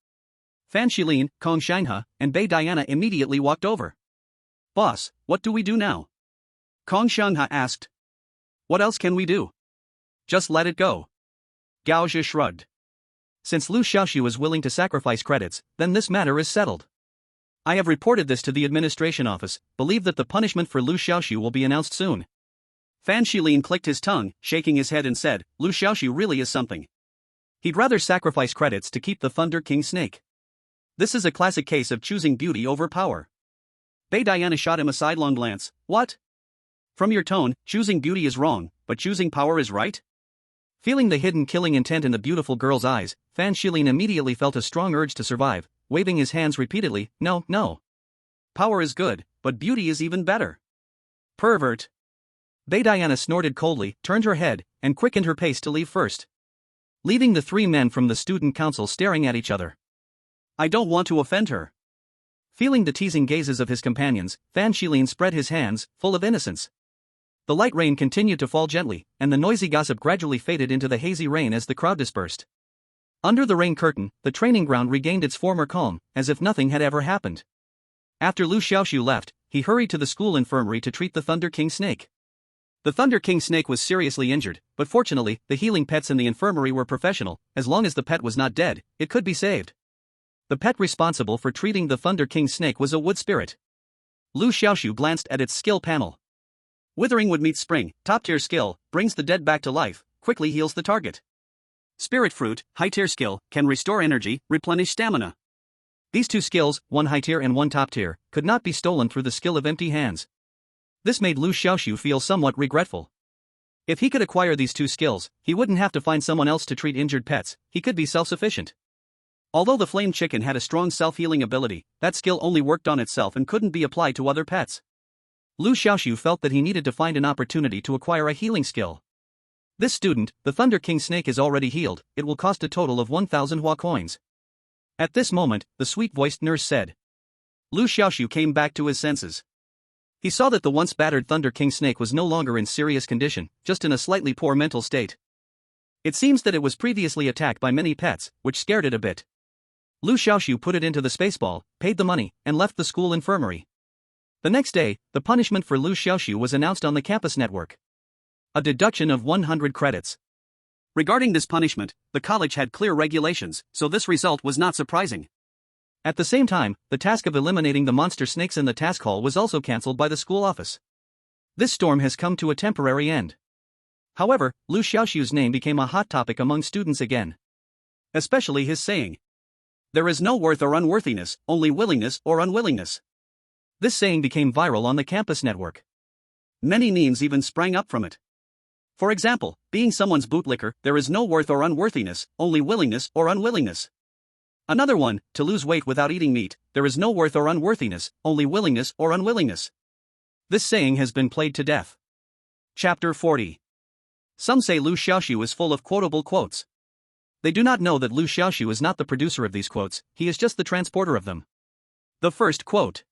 Fan Shilin, Kong Shinhe, and Bei Diana immediately walked over. Boss, what do we do now? Kong Shinhe asked. What else can we do? Just let it go. Gaozha shrugged. Since Liu Xiaoxu is willing to sacrifice credits, then this matter is settled. I have reported this to the administration office, believe that the punishment for Liu Xiaoxu will be announced soon. Fan Shilin clicked his tongue, shaking his head and said, Liu Xiaoxu really is something. He'd rather sacrifice credits to keep the Thunder King snake. This is a classic case of choosing beauty over power. Bei Diana shot him a sidelong glance. What? From your tone, choosing beauty is wrong, but choosing power is right? Feeling the hidden killing intent in the beautiful girl's eyes, Fan Shilin immediately felt a strong urge to survive, waving his hands repeatedly. No, no. Power is good, but beauty is even better. Pervert. Bei Diana snorted coldly, turned her head, and quickened her pace to leave first, leaving the three men from the student council staring at each other. I don't want to offend her. Feeling the teasing gazes of his companions, Fan Shilin spread his hands, full of innocence. The light rain continued to fall gently, and the noisy gossip gradually faded into the hazy rain as the crowd dispersed. Under the rain curtain, the training ground regained its former calm, as if nothing had ever happened. After Liu Xiaoxu left, he hurried to the school infirmary to treat the Thunder King snake. The Thunder King snake was seriously injured, but fortunately, the healing pets in the infirmary were professional. As long as the pet was not dead, it could be saved. The pet responsible for treating the Thunder King snake was a wood spirit. Liu Xiaoxu glanced at its skill panel. Withering Wood meets Spring, top-tier skill, brings the dead back to life, quickly heals the target. Spirit Fruit, high-tier skill, can restore energy, replenish stamina. These two skills, one high-tier and one top-tier, could not be stolen through the skill of empty hands. This made Liu Xiaoxu feel somewhat regretful. If he could acquire these two skills, he wouldn't have to find someone else to treat injured pets, he could be self-sufficient. Although the flame chicken had a strong self-healing ability, that skill only worked on itself and couldn't be applied to other pets. Liu Xiaoxu felt that he needed to find an opportunity to acquire a healing skill. This student, the Thunder King snake, is already healed. It will cost a total of 1,000 Hua coins. At this moment, the sweet-voiced nurse said. Liu Xiaoxu came back to his senses. He saw that the once battered Thunder King snake was no longer in serious condition, just in a slightly poor mental state. It seems that it was previously attacked by many pets, which scared it a bit. Liu Xiaoxu put it into the spaceball, paid the money, and left the school infirmary. The next day, the punishment for Liu Xiaoxu was announced on the campus network. A deduction of 100 credits. Regarding this punishment, the college had clear regulations, so this result was not surprising. At the same time, the task of eliminating the monster snakes in the task hall was also cancelled by the school office. This storm has come to a temporary end. However, Liu Xiaoxu's name became a hot topic among students again. Especially his saying. There is no worth or unworthiness, only willingness or unwillingness. This saying became viral on the campus network. Many memes even sprang up from it. For example, being someone's bootlicker, there is no worth or unworthiness, only willingness or unwillingness. Another one, to lose weight without eating meat, there is no worth or unworthiness, only willingness or unwillingness. This saying has been played to death. Chapter 40. Some say Liu Xiaoxu is full of quotable quotes. They do not know that Liu Xiaoxu is not the producer of these quotes, he is just the transporter of them. The first quote.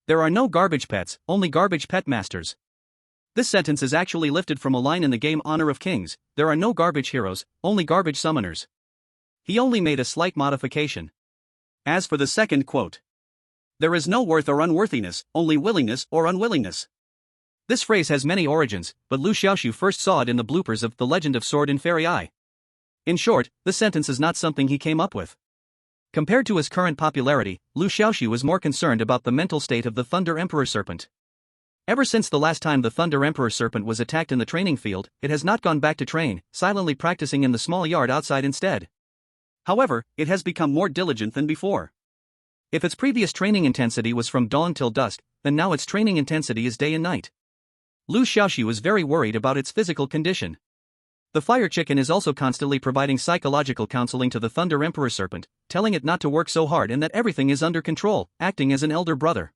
There are no garbage pets, only garbage pet masters. This sentence is actually lifted from a line in the game Honor of Kings. There are no garbage heroes, only garbage summoners. He only made a slight modification. As for the second quote. There is no worth or unworthiness, only willingness or unwillingness. This phrase has many origins, but Liu Xiaoxu first saw it in the bloopers of The Legend of Sword and Fairy Eye. In short, the sentence is not something he came up with. Compared to his current popularity, Liu Xiaoxu was more concerned about the mental state of the Thunder Emperor Serpent. Ever since the last time the Thunder Emperor Serpent was attacked in the training field, it has not gone back to train, silently practicing in the small yard outside instead. However, it has become more diligent than before. If its previous training intensity was from dawn till dusk, then now its training intensity is day and night. Liu Xiaoxu is very worried about its physical condition. The Fire Chicken is also constantly providing psychological counseling to the Thunder Emperor Serpent, telling it not to work so hard and that everything is under control, acting as an elder brother.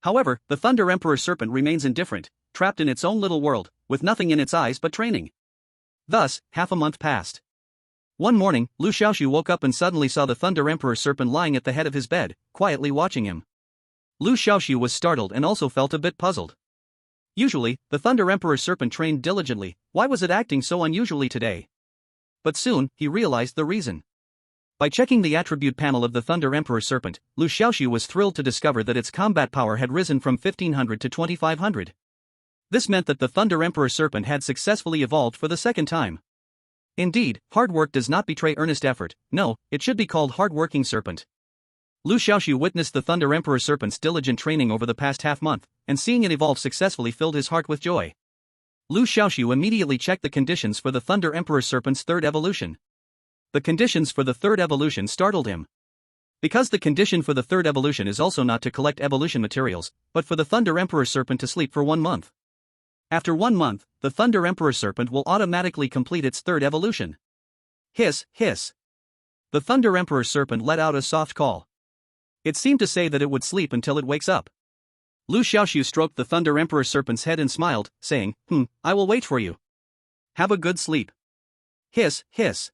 However, the Thunder Emperor Serpent remains indifferent, trapped in its own little world, with nothing in its eyes but training. Thus, half a month passed. One morning, Liu Xiaoxu woke up and suddenly saw the Thunder Emperor Serpent lying at the head of his bed, quietly watching him. Liu Xiaoxu was startled and also felt a bit puzzled. Usually, the Thunder Emperor Serpent trained diligently, why was it acting so unusually today? But soon, he realized the reason. By checking the attribute panel of the Thunder Emperor Serpent, Liu Xiaoxu was thrilled to discover that its combat power had risen from 1500 to 2500. This meant that the Thunder Emperor Serpent had successfully evolved for the second time. Indeed, hard work does not betray earnest effort, no, it should be called hard-working serpent. Liu Xiaoxu witnessed the Thunder Emperor Serpent's diligent training over the past half-month, and seeing it evolve successfully filled his heart with joy. Liu Xiaoxu immediately checked the conditions for the Thunder Emperor Serpent's third evolution. The conditions for the third evolution startled him. Because the condition for the third evolution is also not to collect evolution materials, but for the Thunder Emperor Serpent to sleep for 1 month. After 1 month, the Thunder Emperor Serpent will automatically complete its third evolution. Hiss, hiss. The Thunder Emperor Serpent let out a soft call. It seemed to say that it would sleep until it wakes up. Liu Xiaoxu stroked the Thunder Emperor Serpent's head and smiled, saying, I will wait for you. Have a good sleep. Hiss, hiss.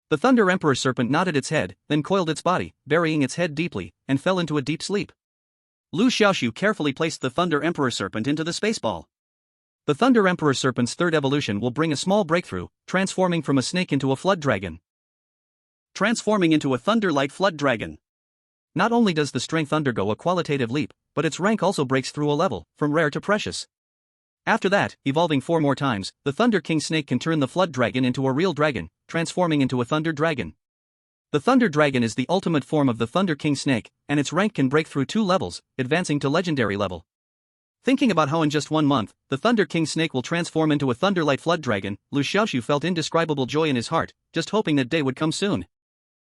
The Thunder Emperor Serpent nodded its head, then coiled its body, burying its head deeply, and fell into a deep sleep. Liu Xiaoxu carefully placed the Thunder Emperor Serpent into the space ball. The Thunder Emperor Serpent's third evolution will bring a small breakthrough, transforming from a snake into a flood dragon. Transforming into a Thunderlight Flood Dragon. Not only does the strength undergo a qualitative leap, but its rank also breaks through a level, from rare to precious. After that, evolving 4 more times, the Thunder King Snake can turn the Flood Dragon into a real dragon, transforming into a Thunder Dragon. The Thunder Dragon is the ultimate form of the Thunder King Snake, and its rank can break through 2 levels, advancing to Legendary level. Thinking about how in just 1 month, the Thunder King Snake will transform into a Thunderlight Flood Dragon, Liu Xiaoxu felt indescribable joy in his heart, just hoping that day would come soon.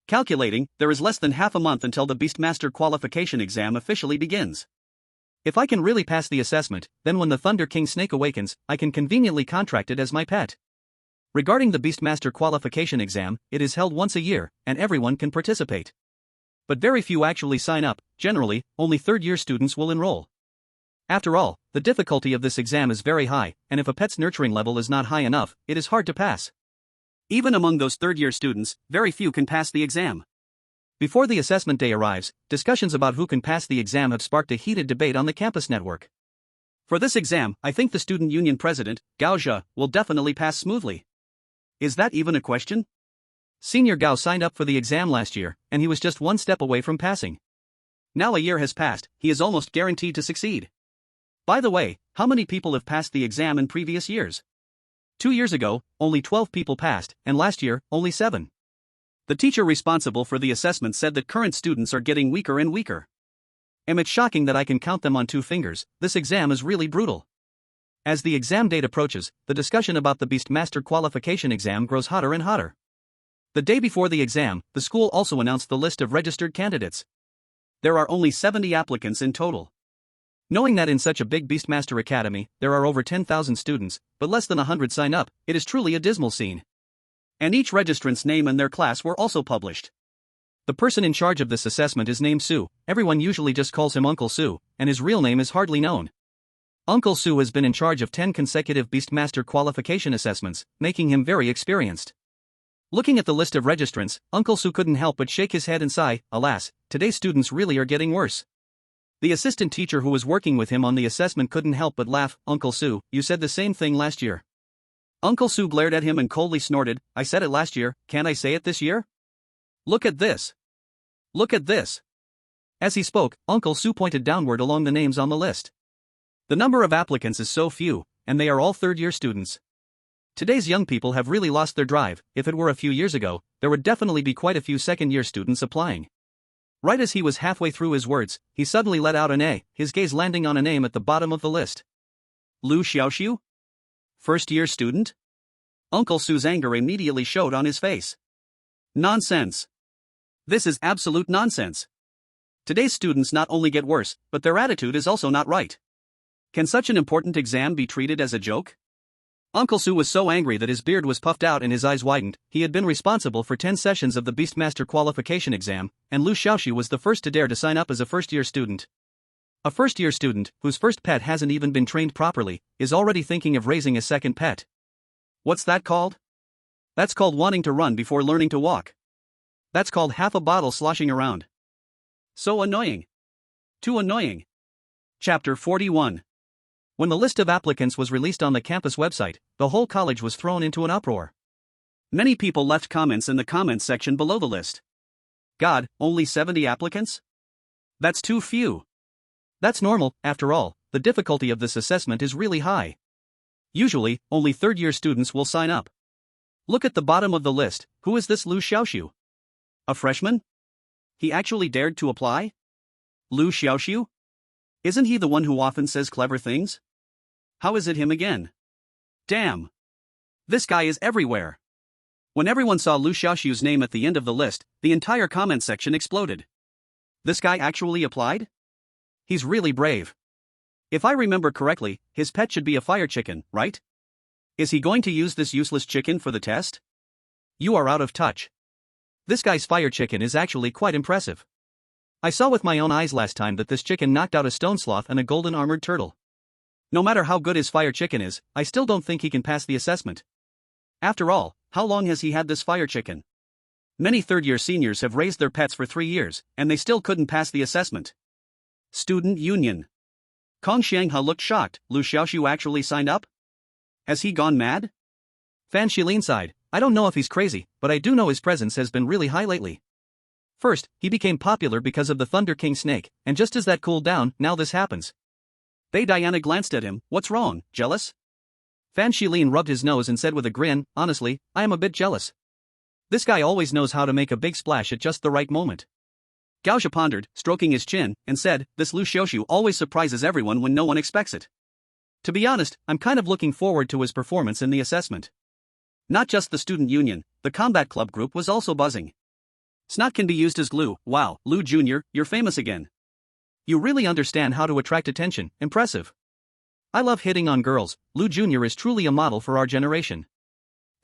Calculating, there is less than half a month until the Beastmaster qualification exam officially begins. If I can really pass the assessment, then when the Thunder King Snake awakens, I can conveniently contract it as my pet. Regarding the Beastmaster qualification exam, it is held once a year, and everyone can participate. But very few actually sign up. Generally, only third-year students will enroll. After all, the difficulty of this exam is very high, and if a pet's nurturing level is not high enough, it is hard to pass. Even among those third-year students, very few can pass the exam. Before the assessment day arrives, discussions about who can pass the exam have sparked a heated debate on the campus network. For this exam, I think the student union president, Gao Zhe, will definitely pass smoothly. Is that even a question? Senior Gao signed up for the exam last year, and he was just 1 step away from passing. Now a year has passed, he is almost guaranteed to succeed. By the way, how many people have passed the exam in previous years? 2 years ago, only 12 people passed, and last year, only 7. The teacher responsible for the assessment said that current students are getting weaker and weaker. It's shocking that I can count them on 2 fingers. This exam is really brutal. As the exam date approaches, the discussion about the Beastmaster qualification exam grows hotter and hotter. The day before the exam, the school also announced the list of registered candidates. There are only 70 applicants in total. Knowing that in such a big Beastmaster Academy, there are over 10,000 students, but less than 100 sign up, it is truly a dismal scene. And each registrant's name and their class were also published. The person in charge of this assessment is named Su. Everyone usually just calls him Uncle Su, and his real name is hardly known. Uncle Su has been in charge of 10 consecutive Beastmaster qualification assessments, making him very experienced. Looking at the list of registrants, Uncle Su couldn't help but shake his head and sigh, alas, today's students really are getting worse. The assistant teacher who was working with him on the assessment couldn't help but laugh. Uncle Su, you said the same thing last year. Uncle Su glared at him and coldly snorted, I said it last year, can't I say it this year? Look at this. Look at this. As he spoke, Uncle Su pointed downward along the names on the list. The number of applicants is so few, and they are all third-year students. Today's young people have really lost their drive. If it were a few years ago, there would definitely be quite a few second-year students applying. Right as he was halfway through his words, he suddenly let out an A, his gaze landing on a name at the bottom of the list. Liu Xiaoxu? First-year student? Uncle Su's anger immediately showed on his face. Nonsense. This is absolute nonsense. Today's students not only get worse, but their attitude is also not right. Can such an important exam be treated as a joke? Uncle Su was so angry that his beard was puffed out and his eyes widened. He had been responsible for 10 sessions of the Beastmaster qualification exam, and Liu Xiaoxu was the first to dare to sign up as a first-year student. A first-year student, whose first pet hasn't even been trained properly, is already thinking of raising a second pet. What's that called? That's called wanting to run before learning to walk. That's called half a bottle sloshing around. So annoying. Too annoying. Chapter 41. When the list of applicants was released on the campus website, the whole college was thrown into an uproar. Many people left comments in the comments section below the list. God, only 70 applicants? That's too few. That's normal, after all, the difficulty of this assessment is really high. Usually, only third-year students will sign up. Look at the bottom of the list. Who is this Liu Xiaoxu? A freshman? He actually dared to apply? Liu Xiaoxu? Isn't he the one who often says clever things? How is it him again? Damn! This guy is everywhere. When everyone saw Liu Xiaoxu's name at the end of the list, the entire comment section exploded. This guy actually applied? He's really brave. If I remember correctly, his pet should be a fire chicken, right? Is he going to use this useless chicken for the test? You are out of touch. This guy's fire chicken is actually quite impressive. I saw with my own eyes last time that this chicken knocked out a stone sloth and a golden armored turtle. No matter how good his fire chicken is, I still don't think he can pass the assessment. After all, how long has he had this fire chicken? Many third-year seniors have raised their pets for 3 years, and they still couldn't pass the assessment. Student Union. Kong Xianghe looked shocked. Liu Xiaoxu actually signed up? Has he gone mad? Fan Shilin sighed. I don't know if he's crazy, but I do know his presence has been really high lately. First, he became popular because of the Thunder King snake, and just as that cooled down, now this happens. Bei Diana glanced at him. What's wrong, jealous? Fan Shilin rubbed his nose and said with a grin, honestly, I am a bit jealous. This guy always knows how to make a big splash at just the right moment. Gaoxia pondered, stroking his chin, and said, this Liu Xiaoxu always surprises everyone when no one expects it. To be honest, I'm kind of looking forward to his performance in the assessment. Not just the student union, the combat club group was also buzzing. Snot can be used as glue. Wow, Liu Jr., you're famous again. You really understand how to attract attention, impressive. I love hitting on girls. Liu Jr. is truly a model for our generation.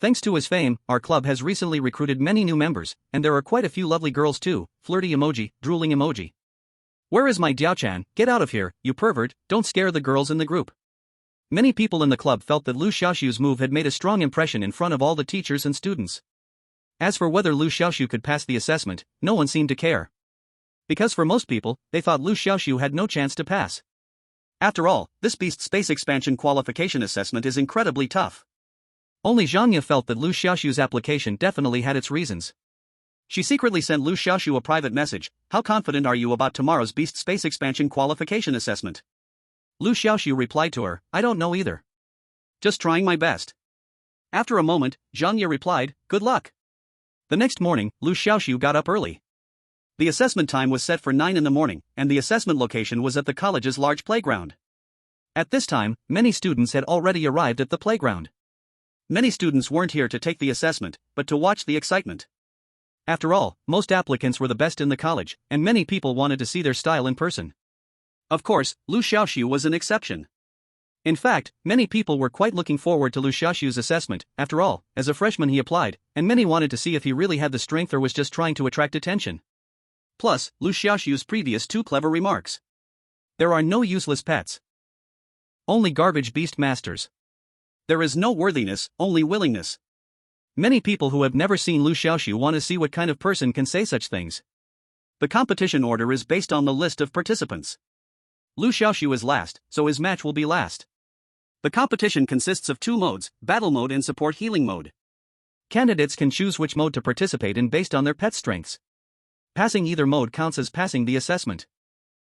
Thanks to his fame, our club has recently recruited many new members, and there are quite a few lovely girls too. Flirty emoji, drooling emoji. Where is my Diao-chan? Get out of here, you pervert, don't scare the girls in the group. Many people in the club felt that Liu Xiaoxu's move had made a strong impression in front of all the teachers and students. As for whether Liu Xiaoxu could pass the assessment, no one seemed to care. Because for most people, they thought Liu Xiaoxu had no chance to pass. After all, this beast's space expansion qualification assessment is incredibly tough. Only Zhang Ye felt that Liu Xiaoxu's application definitely had its reasons. She secretly sent Liu Xiaoxu a private message. How confident are you about tomorrow's beast space expansion qualification assessment? Liu Xiaoxu replied to her, I don't know either. Just trying my best. After a moment, Zhang Ye replied, good luck. The next morning, Liu Xiaoxu got up early. The assessment time was set for 9 in the morning, and the assessment location was at the college's large playground. At this time, many students had already arrived at the playground. Many students weren't here to take the assessment, but to watch the excitement. After all, most applicants were the best in the college, and many people wanted to see their style in person. Of course, Liu Xiaoxu was an exception. In fact, many people were quite looking forward to Liu Xiaoxu's assessment. After all, as a freshman he applied, and many wanted to see if he really had the strength or was just trying to attract attention. Plus, Liu Xiaoxu's previous 2 clever remarks. There are no useless pets. Only garbage beast masters. There is no worthiness, only willingness. Many people who have never seen Liu Xiaoxu want to see what kind of person can say such things. The competition order is based on the list of participants. Liu Xiaoxu is last, so his match will be last. The competition consists of 2 modes, battle mode and support healing mode. Candidates can choose which mode to participate in based on their pet strengths. Passing either mode counts as passing the assessment.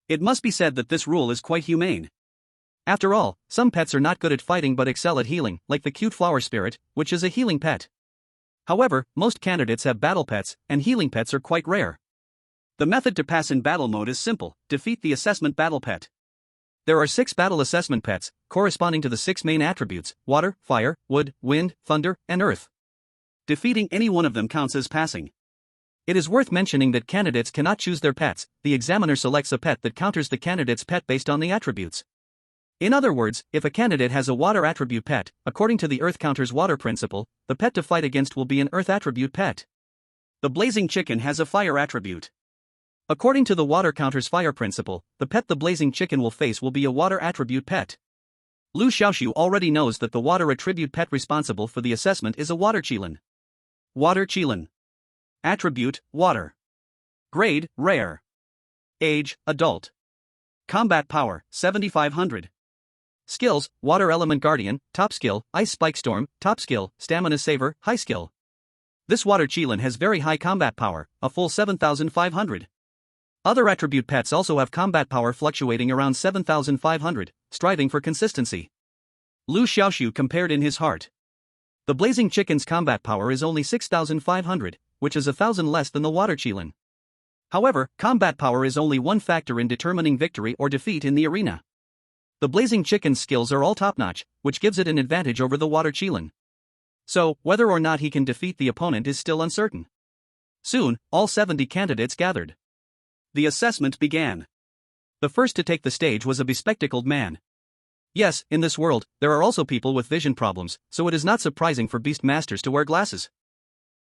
It must be said that this rule is quite humane. After all, some pets are not good at fighting but excel at healing, like the cute flower spirit, which is a healing pet. However, most candidates have battle pets, and healing pets are quite rare. The method to pass in battle mode is simple: defeat the assessment battle pet. There are 6 battle assessment pets, corresponding to the 6 main attributes: water, fire, wood, wind, thunder, and earth. Defeating any one of them counts as passing. It is worth mentioning that candidates cannot choose their pets. The examiner selects a pet that counters the candidate's pet based on the attributes. In other words, if a candidate has a water attribute pet, according to the earth counters water principle, the pet to fight against will be an earth attribute pet. The blazing chicken has a fire attribute. According to the water counters fire principle, the pet the blazing chicken will face will be a water attribute pet. Liu Xiaoxu already knows that the water attribute pet responsible for the assessment is a water qilin. Water qilin. Attribute, water. Grade, rare. Age, adult. Combat power, 7500. Skills, Water Element Guardian, top skill, Ice Spike Storm, top skill, Stamina Saver, high skill. This water qilin has very high combat power, a full 7500. Other attribute pets also have combat power fluctuating around 7500, striving for consistency. Liu Xiaoxu compared in his heart. The blazing chicken's combat power is only 6500, which is 1000 less than the water qilin. However, combat power is only one factor in determining victory or defeat in the arena. The blazing chicken's skills are all top-notch, which gives it an advantage over the water Qilin. So, whether or not he can defeat the opponent is still uncertain. Soon, all 70 candidates gathered. The assessment began. The first to take the stage was a bespectacled man. Yes, in this world, there are also people with vision problems, so it is not surprising for beast masters to wear glasses.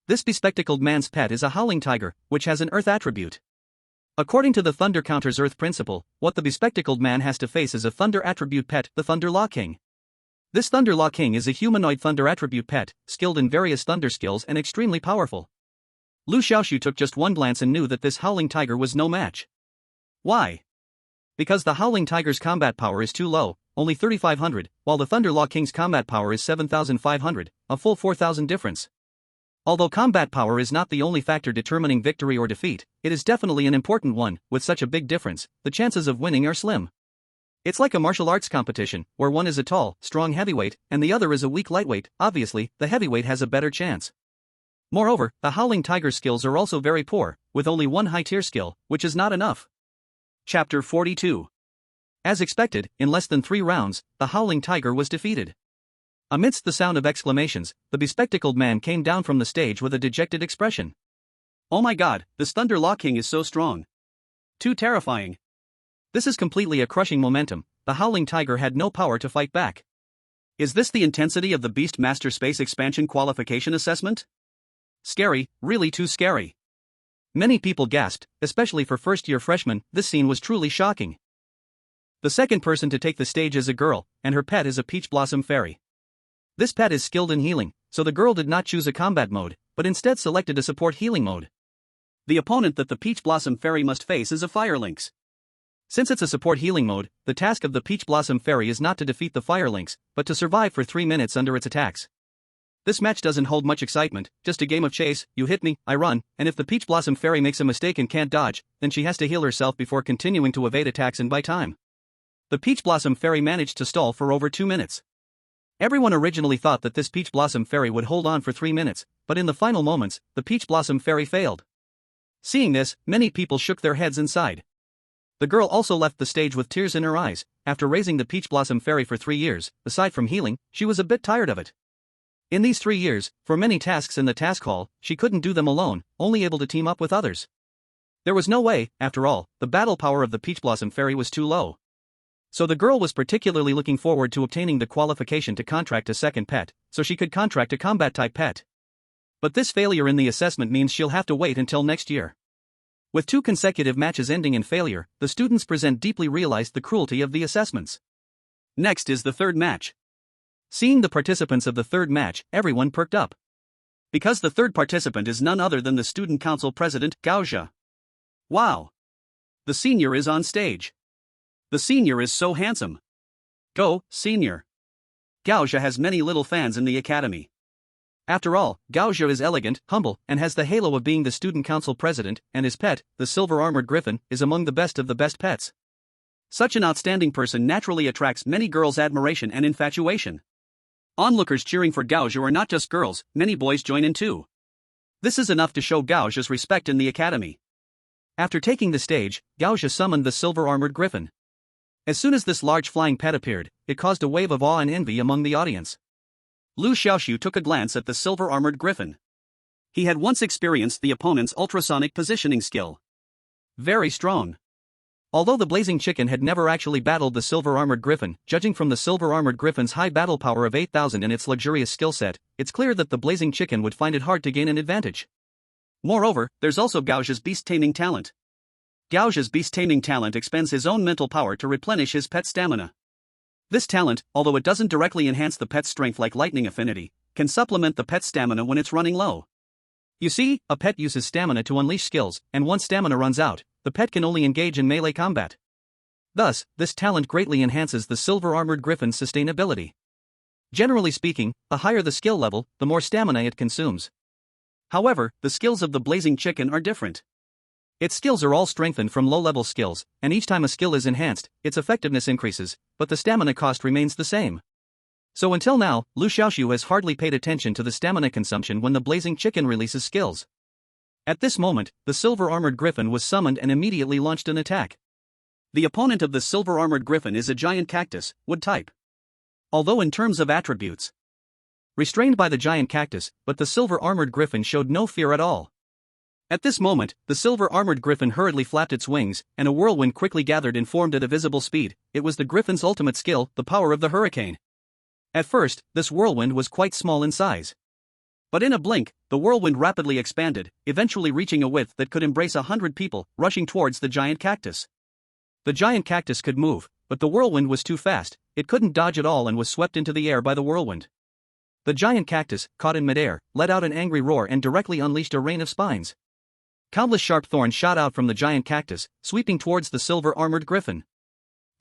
This bespectacled man's pet is a howling tiger, which has an earth attribute. According to the Thunder Counter's Earth principle, what the bespectacled man has to face is a Thunder attribute pet, the Thunder Law King. This Thunder Law King is a humanoid Thunder attribute pet, skilled in various Thunder skills and extremely powerful. Liu Xiaoxu took just one glance and knew that this howling tiger was no match. Why? Because the howling tiger's combat power is too low, only 3,500, while the Thunder Law King's combat power is 7,500, a full 4,000 difference. Although combat power is not the only factor determining victory or defeat, it is definitely an important one. With such a big difference, the chances of winning are slim. It's like a martial arts competition, where one is a tall, strong heavyweight, and the other is a weak lightweight. Obviously, the heavyweight has a better chance. Moreover, the howling tiger's skills are also very poor, with only one high-tier skill, which is not enough. Chapter 42. As expected, in less than 3 rounds, the howling tiger was defeated. Amidst the sound of exclamations, the bespectacled man came down from the stage with a dejected expression. Oh my god, this Thunder Law King is so strong. Too terrifying. This is completely a crushing momentum. The howling tiger had no power to fight back. Is this the intensity of the Beast Master Space Expansion Qualification Assessment? Scary, really too scary. Many people gasped, especially for first-year freshmen. This scene was truly shocking. The second person to take the stage is a girl, and her pet is a peach blossom fairy. This pet is skilled in healing, so the girl did not choose a combat mode, but instead selected a support healing mode. The opponent that the Peach Blossom Fairy must face is a Fire Lynx. Since it's a support healing mode, the task of the Peach Blossom Fairy is not to defeat the Fire Lynx, but to survive for 3 minutes under its attacks. This match doesn't hold much excitement, just a game of chase. You hit me, I run, and if the Peach Blossom Fairy makes a mistake and can't dodge, then she has to heal herself before continuing to evade attacks and buy time. The Peach Blossom Fairy managed to stall for over 2 minutes. Everyone originally thought that this Peach Blossom Fairy would hold on for 3 minutes, but in the final moments, the Peach Blossom Fairy failed. Seeing this, many people shook their heads and sighed. The girl also left the stage with tears in her eyes. After raising the Peach Blossom Fairy for 3 years, aside from healing, she was a bit tired of it. In these 3 years, for many tasks in the task hall, she couldn't do them alone, only able to team up with others. There was no way, after all, the battle power of the Peach Blossom Fairy was too low. So the girl was particularly looking forward to obtaining the qualification to contract a second pet, so she could contract a combat-type pet. But this failure in the assessment means she'll have to wait until next year. With 2 consecutive matches ending in failure, the students present deeply realized the cruelty of the assessments. Next is the third match. Seeing the participants of the third match, everyone perked up. Because the third participant is none other than the student council president, Gao Zhe. Wow! The senior is on stage. The senior is so handsome. Go, senior. Gao Zhe has many little fans in the academy. After all, Gao Zhe is elegant, humble, and has the halo of being the student council president, and his pet, the silver-armored griffin, is among the best of the best pets. Such an outstanding person naturally attracts many girls' admiration and infatuation. Onlookers cheering for Gao Zhe are not just girls, many boys join in too. This is enough to show Gao Zhe's respect in the academy. After taking the stage, Gao Zhe summoned the silver-armored griffin. As soon as this large flying pet appeared, it caused a wave of awe and envy among the audience. Liu Xiaoxu took a glance at the silver-armored griffin. He had once experienced the opponent's ultrasonic positioning skill. Very strong. Although the blazing chicken had never actually battled the silver-armored griffin, judging from the silver-armored griffin's high battle power of 8,000 and its luxurious skill set, it's clear that the blazing chicken would find it hard to gain an advantage. Moreover, there's also Gao Zhe's beast-taming talent. Gao Zhe's beast-taming talent expends his own mental power to replenish his pet's stamina. This talent, although it doesn't directly enhance the pet's strength like lightning affinity, can supplement the pet's stamina when it's running low. You see, a pet uses stamina to unleash skills, and once stamina runs out, the pet can only engage in melee combat. Thus, this talent greatly enhances the silver-armored griffin's sustainability. Generally speaking, the higher the skill level, the more stamina it consumes. However, the skills of the blazing chicken are different. Its skills are all strengthened from low-level skills, and each time a skill is enhanced, its effectiveness increases, but the stamina cost remains the same. So until now, Liu Xiaoxu has hardly paid attention to the stamina consumption when the blazing chicken releases skills. At this moment, the silver-armored griffin was summoned and immediately launched an attack. The opponent of the silver-armored griffin is a giant cactus, wood type. Although in terms of attributes, restrained by the giant cactus, but the silver-armored griffin showed no fear at all. At this moment, the silver-armored griffin hurriedly flapped its wings, and a whirlwind quickly gathered and formed at a visible speed. It was the griffin's ultimate skill, the power of the hurricane. At first, this whirlwind was quite small in size. But in a blink, the whirlwind rapidly expanded, eventually reaching a width that could embrace 100 people, rushing towards the giant cactus. The giant cactus could move, but the whirlwind was too fast, it couldn't dodge at all and was swept into the air by the whirlwind. The giant cactus, caught in midair, let out an angry roar and directly unleashed a rain of spines. Countless sharp thorns shot out from the giant cactus, sweeping towards the silver-armored griffin.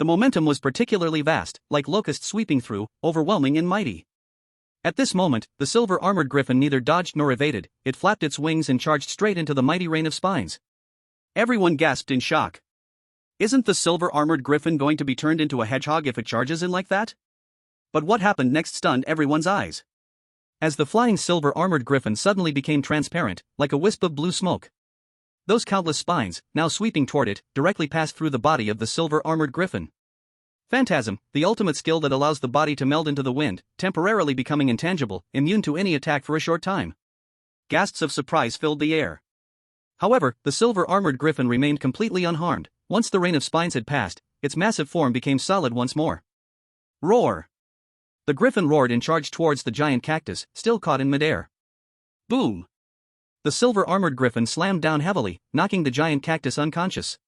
The momentum was particularly vast, like locusts sweeping through, overwhelming and mighty. At this moment, the silver-armored griffin neither dodged nor evaded, it flapped its wings and charged straight into the mighty rain of spines. Everyone gasped in shock. Isn't the silver-armored griffin going to be turned into a hedgehog if it charges in like that? But what happened next stunned everyone's eyes. As the flying silver-armored griffin suddenly became transparent, like a wisp of blue smoke. Those countless spines, now sweeping toward it, directly passed through the body of the silver-armored griffin. Phantasm, the ultimate skill that allows the body to meld into the wind, temporarily becoming intangible, immune to any attack for a short time. Gasps of surprise filled the air. However, the silver-armored griffin remained completely unharmed. Once the rain of spines had passed, its massive form became solid once more. Roar! The griffin roared and charged towards the giant cactus, still caught in midair. Boom! The silver-armored griffin slammed down heavily, knocking the giant cactus unconscious.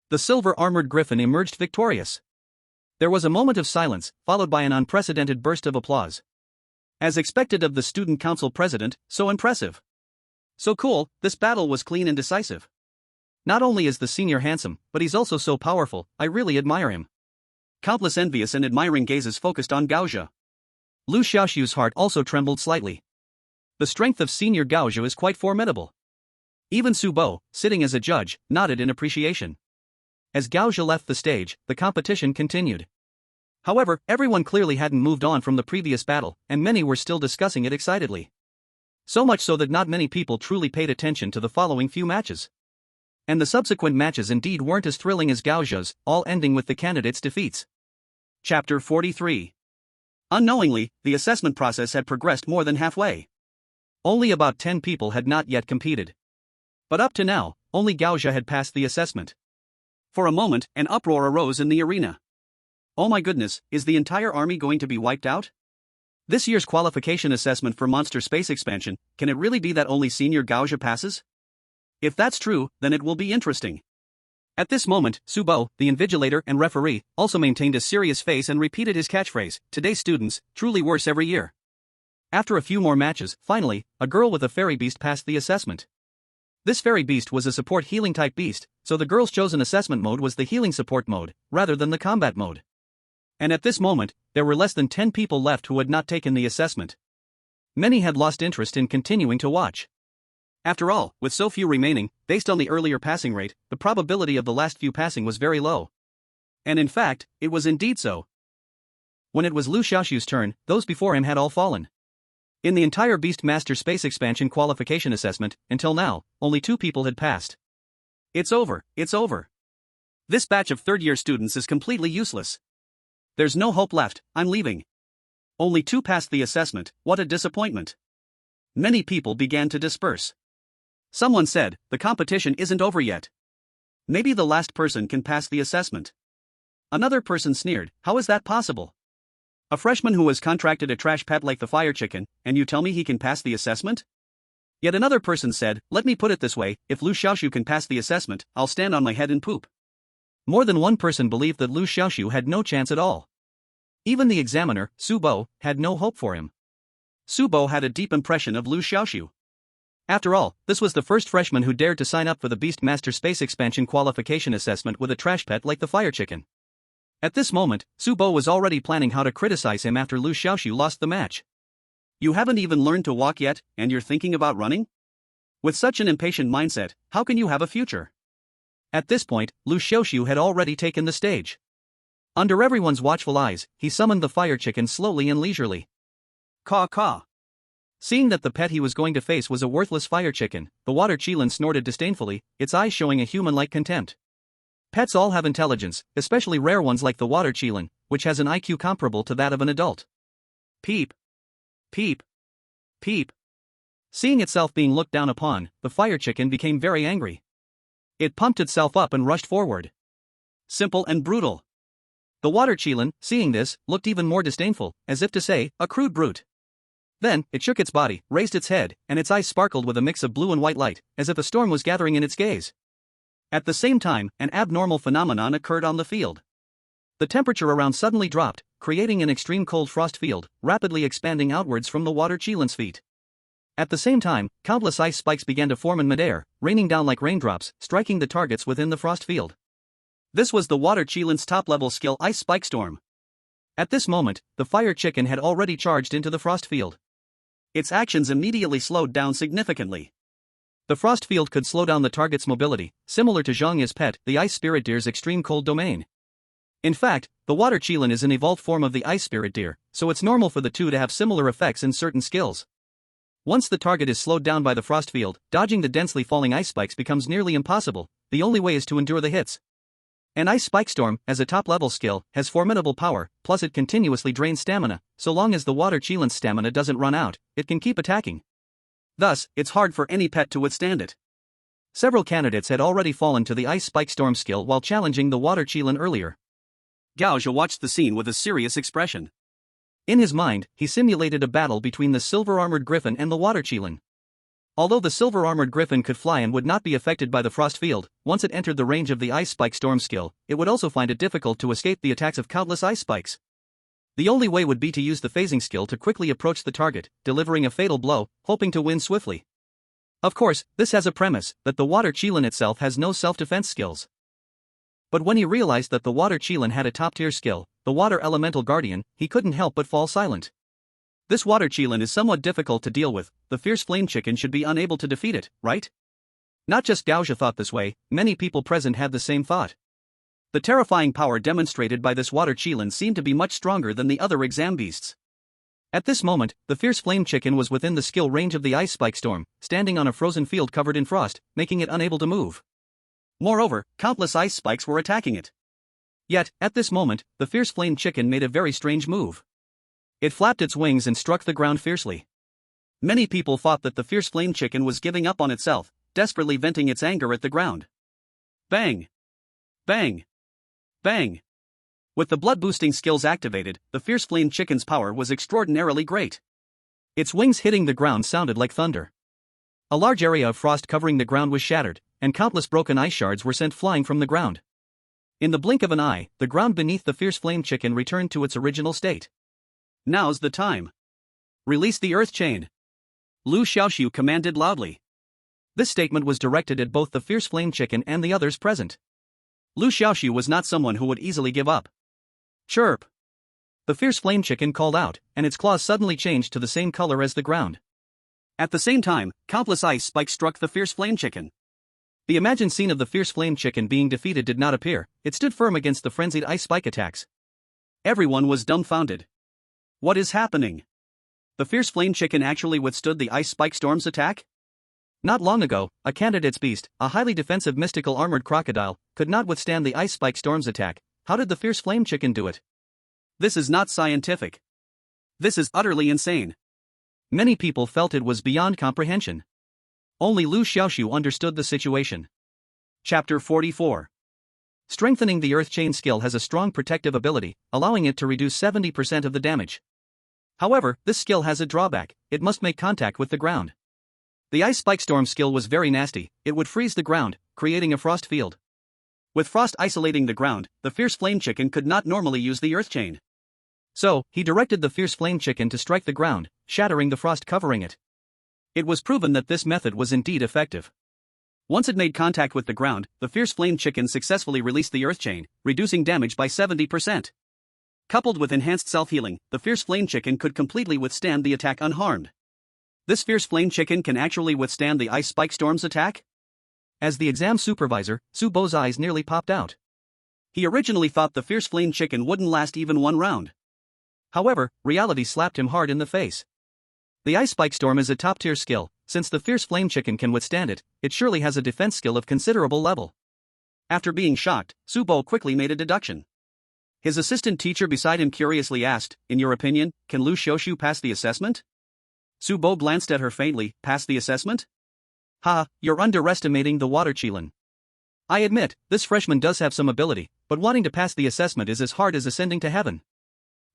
The silver-armored griffin emerged victorious. There was a moment of silence, followed by an unprecedented burst of applause. As expected of the student council president, so impressive. So cool, this battle was clean and decisive. Not only is the senior handsome, but he's also so powerful, I really admire him. Countless envious and admiring gazes focused on Gaozhe. Liu Xiaoxu's heart also trembled slightly. The strength of Senior Gaozhe is quite formidable. Even Su Bo, sitting as a judge, nodded in appreciation. As Gaozhe left the stage, the competition continued. However, everyone clearly hadn't moved on from the previous battle, and many were still discussing it excitedly. So much so that not many people truly paid attention to the following few matches. And the subsequent matches indeed weren't as thrilling as Gaozhe's, all ending with the candidates' defeats. Chapter 43. Unknowingly, the assessment process had progressed more than halfway. Only about 10 people had not yet competed. But up to now, only Gaozhe had passed the assessment. For a moment, an uproar arose in the arena. Oh my goodness, is the entire army going to be wiped out? This year's qualification assessment for Monster Space Expansion, can it really be that only Senior Gaozhe passes? If that's true, then it will be interesting. At this moment, Su Bo, the invigilator and referee, also maintained a serious face and repeated his catchphrase, "Today's students, truly worse every year." After a few more matches, finally, a girl with a fairy beast passed the assessment. This fairy beast was a support healing type beast, so the girl's chosen assessment mode was the healing support mode, rather than the combat mode. And at this moment, there were less than 10 people left who had not taken the assessment. Many had lost interest in continuing to watch. After all, with so few remaining, based on the earlier passing rate, the probability of the last few passing was very low. And in fact, it was indeed so. When it was Liu Xiaoxu's turn, those before him had all fallen. In the entire Beast Master Space Expansion qualification assessment, until now, only 2 people had passed. It's over, it's over. This batch of third-year students is completely useless. There's no hope left, I'm leaving. Only 2 passed the assessment, what a disappointment. Many people began to disperse. Someone said, the competition isn't over yet. Maybe the last person can pass the assessment. Another person sneered, how is that possible? A freshman who has contracted a trash pet like the fire chicken, and you tell me he can pass the assessment? Yet another person said, let me put it this way, if Liu Xiaoxu can pass the assessment, I'll stand on my head and poop. More than one person believed that Liu Xiaoxu had no chance at all. Even the examiner, Su Bo, had no hope for him. Su Bo had a deep impression of Liu Xiaoxu. After all, this was the first freshman who dared to sign up for the Beast Master Space Expansion qualification assessment with a trash pet like the fire chicken. At this moment, Su Bo was already planning how to criticize him after Liu Xiaoxu lost the match. You haven't even learned to walk yet, and you're thinking about running? With such an impatient mindset, how can you have a future? At this point, Liu Xiaoxu had already taken the stage. Under everyone's watchful eyes, he summoned the fire chicken slowly and leisurely. Caw caw. Seeing that the pet he was going to face was a worthless fire chicken, the water Qilin snorted disdainfully, its eyes showing a human-like contempt. Pets all have intelligence, especially rare ones like the water qilin, which has an IQ comparable to that of an adult. Peep. Peep. Peep. Seeing itself being looked down upon, the fire chicken became very angry. It pumped itself up and rushed forward. Simple and brutal. The water qilin, seeing this, looked even more disdainful, as if to say, a crude brute. Then, it shook its body, raised its head, and its eyes sparkled with a mix of blue and white light, as if a storm was gathering in its gaze. At the same time, an abnormal phenomenon occurred on the field. The temperature around suddenly dropped, creating an extreme cold frost field, rapidly expanding outwards from the water qilin's feet. At the same time, countless ice spikes began to form in midair, raining down like raindrops, striking the targets within the frost field. This was the water qilin's top-level skill Ice Spike Storm. At this moment, the fire chicken had already charged into the frost field. Its actions immediately slowed down significantly. The frost field could slow down the target's mobility, similar to Zhang's pet, the ice spirit deer's extreme cold domain. In fact, the water qilin is an evolved form of the ice spirit deer, so it's normal for the two to have similar effects in certain skills. Once the target is slowed down by the frost field, dodging the densely falling ice spikes becomes nearly impossible. The only way is to endure the hits. An Ice Spike Storm, as a top-level skill, has formidable power, plus it continuously drains stamina. So long as the water qilin's stamina doesn't run out, it can keep attacking. Thus, it's hard for any pet to withstand it. Several candidates had already fallen to the Ice Spike Storm skill while challenging the water qilin earlier. Gao watched the scene with a serious expression. In his mind, he simulated a battle between the silver-armored griffin and the water qilin. Although the silver-armored griffin could fly and would not be affected by the frost field, once it entered the range of the Ice Spike Storm skill, it would also find it difficult to escape the attacks of countless ice spikes. The only way would be to use the phasing skill to quickly approach the target, delivering a fatal blow, hoping to win swiftly. Of course, this has a premise, that the water qilin itself has no self-defense skills. But when he realized that the water qilin had a top-tier skill, the water elemental guardian, he couldn't help but fall silent. This water qilin is somewhat difficult to deal with. The fierce flame chicken should be unable to defeat it, right? Not just Gao thought this way, many people present had the same thought. The terrifying power demonstrated by this water qilin seemed to be much stronger than the other exam beasts. At this moment, the fierce flame chicken was within the skill range of the Ice Spike Storm, standing on a frozen field covered in frost, making it unable to move. Moreover, countless ice spikes were attacking it. Yet, at this moment, the fierce flame chicken made a very strange move. It flapped its wings and struck the ground fiercely. Many people thought that the fierce flame chicken was giving up on itself, desperately venting its anger at the ground. Bang! Bang! Bang! With the blood-boosting skills activated, the fierce flame chicken's power was extraordinarily great. Its wings hitting the ground sounded like thunder. A large area of frost covering the ground was shattered, and countless broken ice shards were sent flying from the ground. In the blink of an eye, the ground beneath the fierce flame chicken returned to its original state. Now's the time. Release the earth chain. Liu Xiaoxu commanded loudly. This statement was directed at both the fierce flame chicken and the others present. Liu Xiaoxu was not someone who would easily give up. Chirp! The fierce flame chicken called out, and its claws suddenly changed to the same color as the ground. At the same time, countless ice spikes struck the fierce flame chicken. The imagined scene of the fierce flame chicken being defeated did not appear. It stood firm against the frenzied ice spike attacks. Everyone was dumbfounded. What is happening? The fierce flame chicken actually withstood the Ice Spike Storm's attack? Not long ago, a candidate's beast, a highly defensive mystical armored crocodile, could not withstand the Ice Spike Storm's attack. How did the fierce flame chicken do it? This is not scientific. This is utterly insane. Many people felt it was beyond comprehension. Only Liu Xiaoxu understood the situation. Chapter 44. Strengthening the Earth Chain skill has a strong protective ability, allowing it to reduce 70% of the damage. However, this skill has a drawback: it must make contact with the ground. The Ice Spike Storm skill was very nasty. It would freeze the ground, creating a frost field. With frost isolating the ground, the fierce flame chicken could not normally use the earth chain. So, he directed the fierce flame chicken to strike the ground, shattering the frost covering it. It was proven that this method was indeed effective. Once it made contact with the ground, the fierce flame chicken successfully released the earth chain, reducing damage by 70%. Coupled with enhanced self-healing, the fierce flame chicken could completely withstand the attack unharmed. This fierce flame chicken can actually withstand the Ice Spike Storm's attack? As the exam supervisor, Su Bo's eyes nearly popped out. He originally thought the fierce flame chicken wouldn't last even one round. However, reality slapped him hard in the face. The Ice Spike Storm is a top-tier skill. Since the fierce flame chicken can withstand it, it surely has a defense skill of considerable level. After being shocked, Su Bo quickly made a deduction. His assistant teacher beside him curiously asked, "In your opinion, can Liu Xiaoxu pass the assessment?" Su Bo glanced at her faintly. "Pass the assessment? Ha, you're underestimating the water Qilin. I admit, this freshman does have some ability, but wanting to pass the assessment is as hard as ascending to heaven."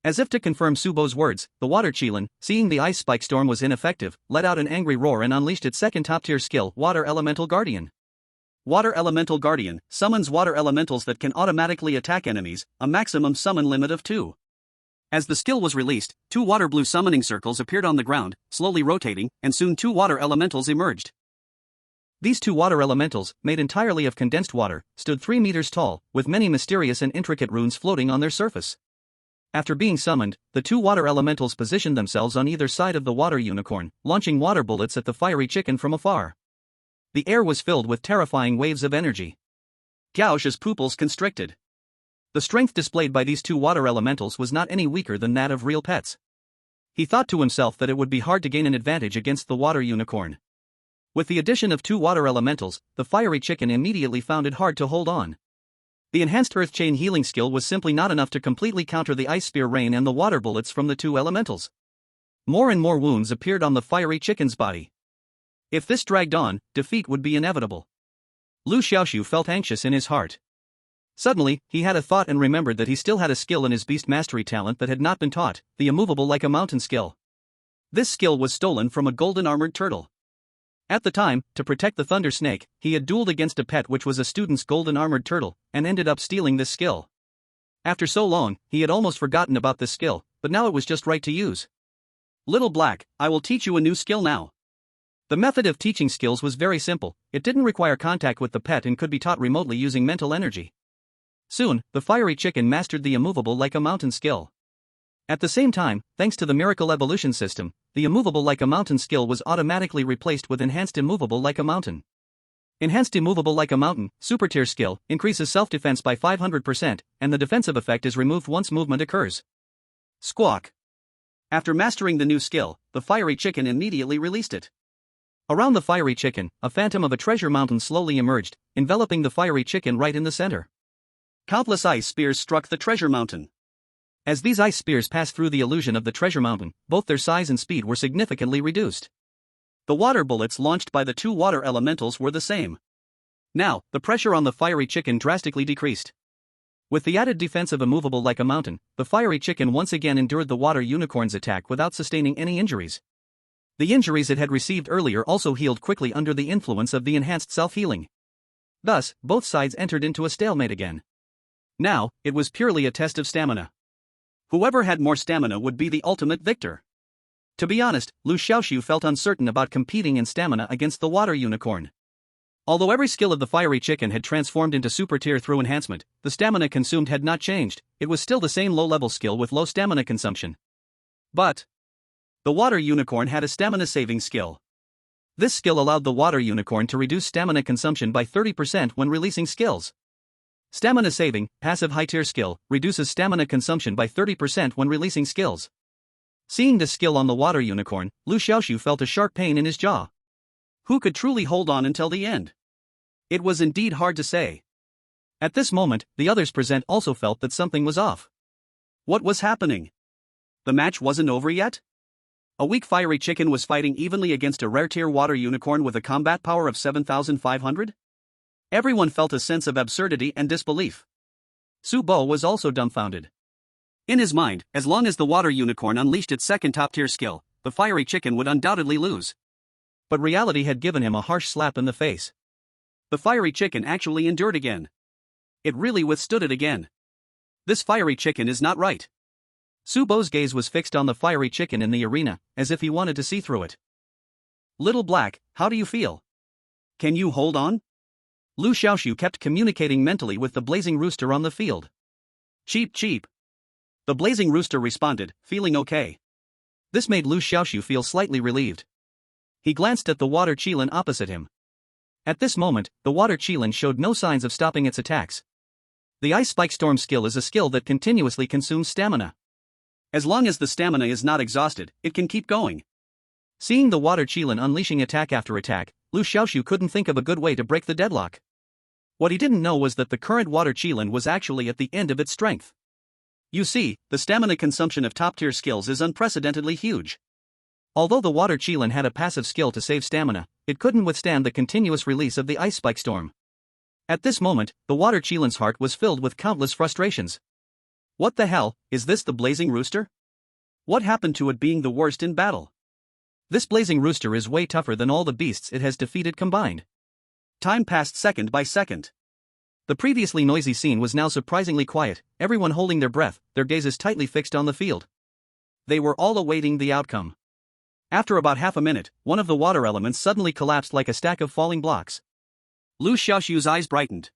As if to confirm Su Bo's words, the water Qilin, seeing the ice spike storm was ineffective, let out an angry roar and unleashed its second top-tier skill, Water Elemental Guardian. Water Elemental Guardian summons water elementals that can automatically attack enemies, a maximum summon limit of 2. As the skill was released, 2 water blue summoning circles appeared on the ground, slowly rotating, and soon 2 water elementals emerged. These 2 water elementals, made entirely of condensed water, stood 3 meters tall, with many mysterious and intricate runes floating on their surface. After being summoned, the 2 water elementals positioned themselves on either side of the water unicorn, launching water bullets at the fiery chicken from afar. The air was filled with terrifying waves of energy. Gauche's pupils constricted. The strength displayed by these 2 water elementals was not any weaker than that of real pets. He thought to himself that it would be hard to gain an advantage against the water unicorn. With the addition of 2 water elementals, the fiery chicken immediately found it hard to hold on. The enhanced Earth Chain healing skill was simply not enough to completely counter the ice spear rain and the water bullets from the 2 elementals. More and more wounds appeared on the fiery chicken's body. If this dragged on, defeat would be inevitable. Liu Xiaoxu felt anxious in his heart. Suddenly, he had a thought and remembered that he still had a skill in his beast mastery talent that had not been taught, the immovable like a mountain skill. This skill was stolen from a golden armored turtle. At the time, to protect the thunder snake, he had dueled against a pet which was a student's golden armored turtle, and ended up stealing this skill. After so long, he had almost forgotten about this skill, but now it was just right to use. "Little Black, I will teach you a new skill now." The method of teaching skills was very simple, it didn't require contact with the pet and could be taught remotely using mental energy. Soon, the fiery chicken mastered the immovable like a mountain skill. At the same time, thanks to the miracle evolution system, the immovable like a mountain skill was automatically replaced with enhanced immovable like a mountain. Enhanced immovable like a mountain, super tier skill, increases self-defense by 500%, and the defensive effect is removed once movement occurs. Squawk. After mastering the new skill, the fiery chicken immediately released it. Around the fiery chicken, a phantom of a treasure mountain slowly emerged, enveloping the fiery chicken right in the center. Countless ice spears struck the treasure mountain. As these ice spears passed through the illusion of the treasure mountain, both their size and speed were significantly reduced. The water bullets launched by the 2 water elementals were the same. Now, the pressure on the fiery chicken drastically decreased. With the added defense of immovable like a mountain, the fiery chicken once again endured the water unicorn's attack without sustaining any injuries. The injuries it had received earlier also healed quickly under the influence of the enhanced self-healing. Thus, both sides entered into a stalemate again. Now, it was purely a test of stamina. Whoever had more stamina would be the ultimate victor. To be honest, Liu Xiaoxu felt uncertain about competing in stamina against the water unicorn. Although every skill of the fiery chicken had transformed into super tier through enhancement, the stamina consumed had not changed, it was still the same low-level skill with low stamina consumption. But the water unicorn had a stamina saving skill. This skill allowed the water unicorn to reduce stamina consumption by 30% when releasing skills. Stamina saving, passive high-tier skill, reduces stamina consumption by 30% when releasing skills. Seeing this skill on the water unicorn, Liu Xiaoxu felt a sharp pain in his jaw. Who could truly hold on until the end? It was indeed hard to say. At this moment, the others present also felt that something was off. What was happening? The match wasn't over yet? A weak fiery chicken was fighting evenly against a rare-tier water unicorn with a combat power of 7,500? Everyone felt a sense of absurdity and disbelief. Su Bo was also dumbfounded. In his mind, as long as the water unicorn unleashed its second top-tier skill, the fiery chicken would undoubtedly lose. But reality had given him a harsh slap in the face. The fiery chicken actually endured again. It really withstood it again. This fiery chicken is not right. Su Bo's gaze was fixed on the fiery chicken in the arena, as if he wanted to see through it. "Little Black, how do you feel? Can you hold on?" Liu Xiaoxu kept communicating mentally with the blazing rooster on the field. "Cheep cheep." The blazing rooster responded, feeling okay. This made Liu Xiaoxu feel slightly relieved. He glanced at the water Qilin opposite him. At this moment, the water Qilin showed no signs of stopping its attacks. The Ice Spike Storm skill is a skill that continuously consumes stamina. As long as the stamina is not exhausted, it can keep going. Seeing the water Qilin unleashing attack after attack, Liu Xiaoxu couldn't think of a good way to break the deadlock. What he didn't know was that the current water Qilin was actually at the end of its strength. You see, the stamina consumption of top-tier skills is unprecedentedly huge. Although the water Qilin had a passive skill to save stamina, it couldn't withstand the continuous release of the ice spike storm. At this moment, the water Qilin's heart was filled with countless frustrations. What the hell, is this the blazing rooster? What happened to it being the worst in battle? This blazing rooster is way tougher than all the beasts it has defeated combined. Time passed second by second. The previously noisy scene was now surprisingly quiet, everyone holding their breath, their gazes tightly fixed on the field. They were all awaiting the outcome. After about half a minute, one of the water elements suddenly collapsed like a stack of falling blocks. Liu Xiaoxu's eyes brightened.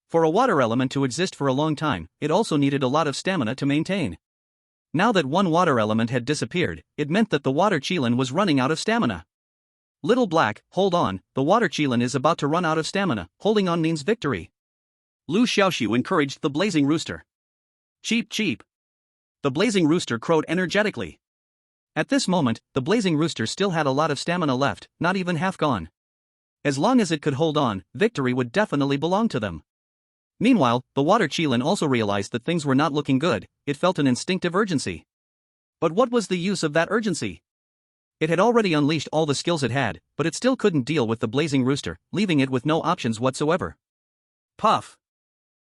For a water element to exist for a long time, it also needed a lot of stamina to maintain. Now that one water element had disappeared, it meant that the water Qilin was running out of stamina. Little Black, hold on, the water Qilin is about to run out of stamina, holding on means victory. Liu Xiaoxu encouraged the blazing rooster. Cheep cheep. The blazing rooster crowed energetically. At this moment, the blazing rooster still had a lot of stamina left, not even half gone. As long as it could hold on, victory would definitely belong to them. Meanwhile, the water Qilin also realized that things were not looking good, it felt an instinctive urgency. But what was the use of that urgency? It had already unleashed all the skills it had, but it still couldn't deal with the blazing rooster, leaving it with no options whatsoever. Puff!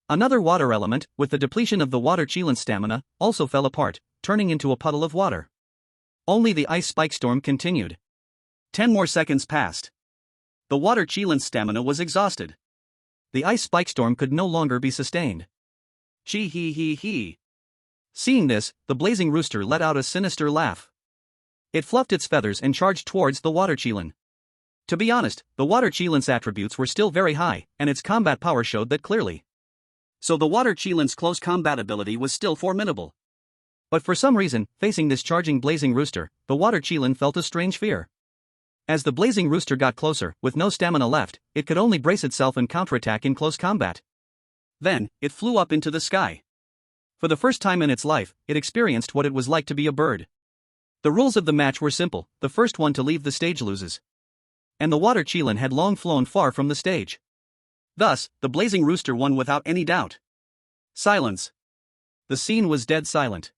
Another water element, with the depletion of the water Qilin's stamina, also fell apart, turning into a puddle of water. Only the ice spike storm continued. 10 more seconds passed. The water Qilin's stamina was exhausted. The ice spike storm could no longer be sustained. Chee hee hee hee. Seeing this, the blazing rooster let out a sinister laugh. It fluffed its feathers and charged towards the water Qilin. To be honest, the water Qilin's attributes were still very high, and its combat power showed that clearly. So the water Qilin's close combat ability was still formidable. But for some reason, facing this charging blazing rooster, the water Qilin felt a strange fear. As the blazing rooster got closer, with no stamina left, it could only brace itself and counterattack in close combat. Then, it flew up into the sky. For the first time in its life, it experienced what it was like to be a bird. The rules of the match were simple, the first one to leave the stage loses. And the water Qilin had long flown far from the stage. Thus, the blazing rooster won without any doubt. Silence. The scene was dead silent.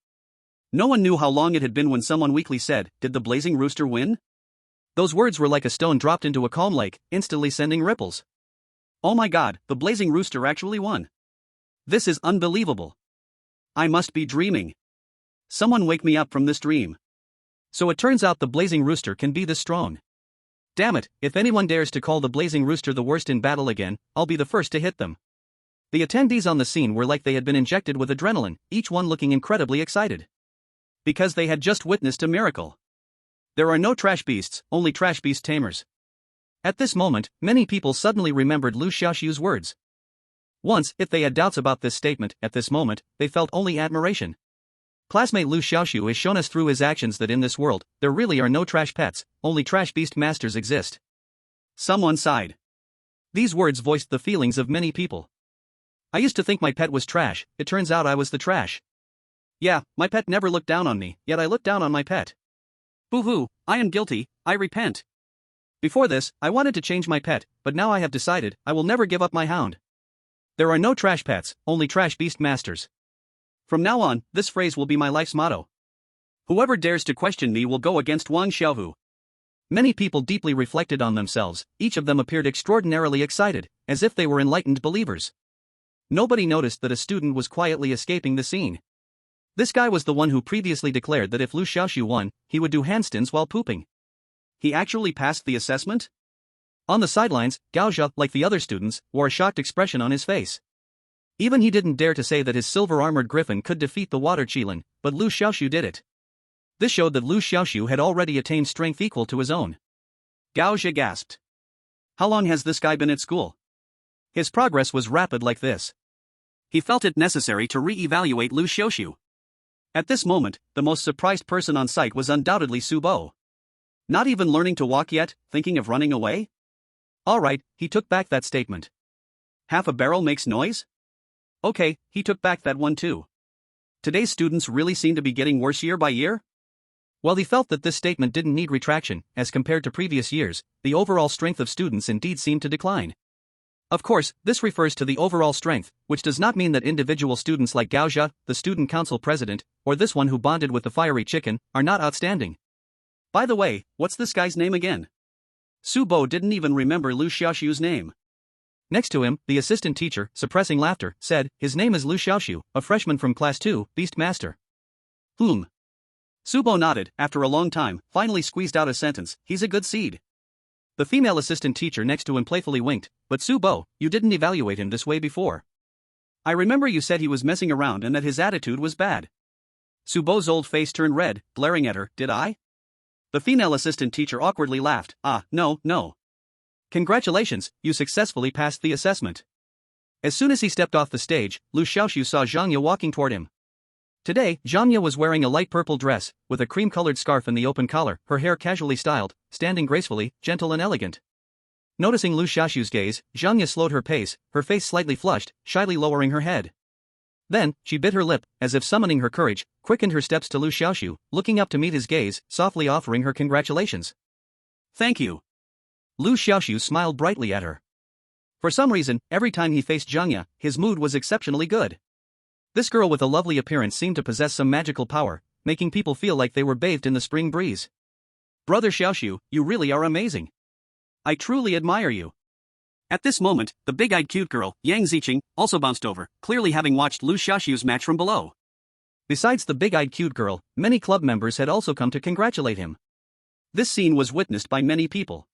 No one knew how long it had been when someone weakly said, "Did the blazing rooster win?" Those words were like a stone dropped into a calm lake, instantly sending ripples. Oh my god, the blazing rooster actually won. This is unbelievable. I must be dreaming. Someone wake me up from this dream. So it turns out the blazing rooster can be this strong. Damn it, if anyone dares to call the blazing rooster the worst in battle again, I'll be the first to hit them. The attendees on the scene were like they had been injected with adrenaline, each one looking incredibly excited. Because they had just witnessed a miracle. There are no trash beasts, only trash beast tamers. At this moment, many people suddenly remembered Liu Xiaoxu's words. Once, if they had doubts about this statement, at this moment, they felt only admiration. Classmate Liu Xiaoxu has shown us through his actions that in this world, there really are no trash pets, only trash beast masters exist. Someone sighed. These words voiced the feelings of many people. I used to think my pet was trash, it turns out I was the trash. Yeah, my pet never looked down on me, yet I looked down on my pet. Boo-hoo, I am guilty, I repent. Before this, I wanted to change my pet, but now I have decided, I will never give up my hound. There are no trash pets, only trash beast masters. From now on, this phrase will be my life's motto. Whoever dares to question me will go against Wang Xiaohu. Many people deeply reflected on themselves, each of them appeared extraordinarily excited, as if they were enlightened believers. Nobody noticed that a student was quietly escaping the scene. This guy was the one who previously declared that if Liu Xiaoxu won, he would do handstands while pooping. He actually passed the assessment? On the sidelines, Gaozha, like the other students, wore a shocked expression on his face. Even he didn't dare to say that his silver-armored griffin could defeat the water Qilin, but Liu Xiaoxu did it. This showed that Liu Xiaoxu had already attained strength equal to his own. Gaozha gasped. How long has this guy been at school? His progress was rapid like this. He felt it necessary to re-evaluate Liu Xiaoxu. At this moment, the most surprised person on site was undoubtedly Su Bo. Not even learning to walk yet, thinking of running away? Alright, he took back that statement. Half a barrel makes noise? Okay, he took back that one too. Today's students really seem to be getting worse year by year? While he felt that this statement didn't need retraction, as compared to previous years, the overall strength of students indeed seemed to decline. Of course, this refers to the overall strength, which does not mean that individual students like Gaozha, the student council president, or this one who bonded with the fiery chicken, are not outstanding. By the way, what's this guy's name again? Su Bo didn't even remember Liu Xiaoxu's name. Next to him, the assistant teacher, suppressing laughter, said, "His name is Liu Xiaoxu, a freshman from class 2, Beast Master." Su Bo nodded, after a long time, finally squeezed out a sentence, "He's a good seed." The female assistant teacher next to him playfully winked, "But Su Bo, you didn't evaluate him this way before. I remember you said he was messing around and that his attitude was bad." Su Bo's old face turned red, glaring at her, "Did I?" The female assistant teacher awkwardly laughed, No. Congratulations, you successfully passed the assessment." As soon as he stepped off the stage, Liu Xiaoxu saw Zhangya walking toward him. Today, Zhangya was wearing a light purple dress, with a cream-colored scarf in the open collar, her hair casually styled, standing gracefully, gentle and elegant. Noticing Liu Xiaoxu's gaze, Zhangya slowed her pace, her face slightly flushed, shyly lowering her head. Then, she bit her lip, as if summoning her courage, quickened her steps to Liu Xiaoxu, looking up to meet his gaze, softly offering her congratulations. "Thank you." Liu Xiaoxu smiled brightly at her. For some reason, every time he faced Zhangya, his mood was exceptionally good. This girl with a lovely appearance seemed to possess some magical power, making people feel like they were bathed in the spring breeze. "Brother Xiaoxu, you really are amazing. I truly admire you." At this moment, the big-eyed cute girl, Yang Ziqing, also bounced over, clearly having watched Liu Xiaoxu's match from below. Besides the big-eyed cute girl, many club members had also come to congratulate him. This scene was witnessed by many people.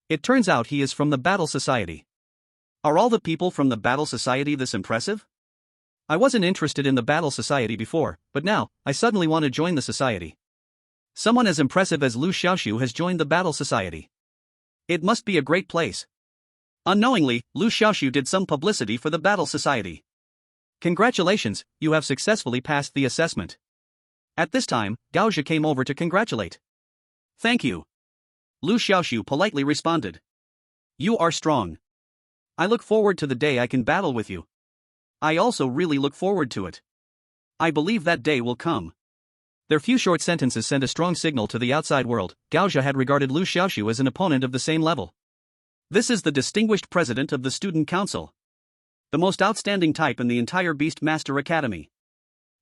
It turns out he is from the Battle Society. Are all the people from the Battle Society this impressive? I wasn't interested in the Battle Society before, but now, I suddenly want to join the society. Someone as impressive as Liu Xiaoxu has joined the Battle Society. It must be a great place. Unknowingly, Liu Xiaoxu did some publicity for the Battle Society. "Congratulations, you have successfully passed the assessment." At this time, Gaozha came over to congratulate. "Thank you." Liu Xiaoxu politely responded. "You are strong. I look forward to the day I can battle with you. I also really look forward to it. I believe that day will come." Their few short sentences sent a strong signal to the outside world. Gaozha had regarded Liu Xiaoxu as an opponent of the same level. This is the distinguished president of the student council. The most outstanding type in the entire Beast Master Academy.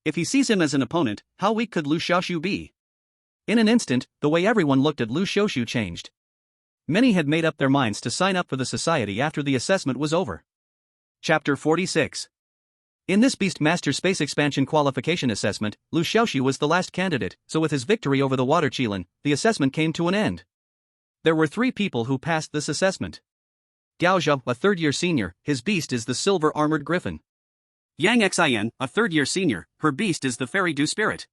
If he sees him as an opponent, how weak could Liu Xiaoxu be? In an instant, the way everyone looked at Liu Xiaoxu changed. Many had made up their minds to sign up for the society after the assessment was over. Chapter 46. In this Beast Master Space Expansion Qualification Assessment, Liu Xiaoxu was the last candidate, so with his victory over the Water Qilin, the assessment came to an end. There were 3 people who passed this assessment. Gaozha, a third-year senior, his beast is the silver-armored griffin. Yang Xin, a third-year senior, her beast is the fairy dew spirit.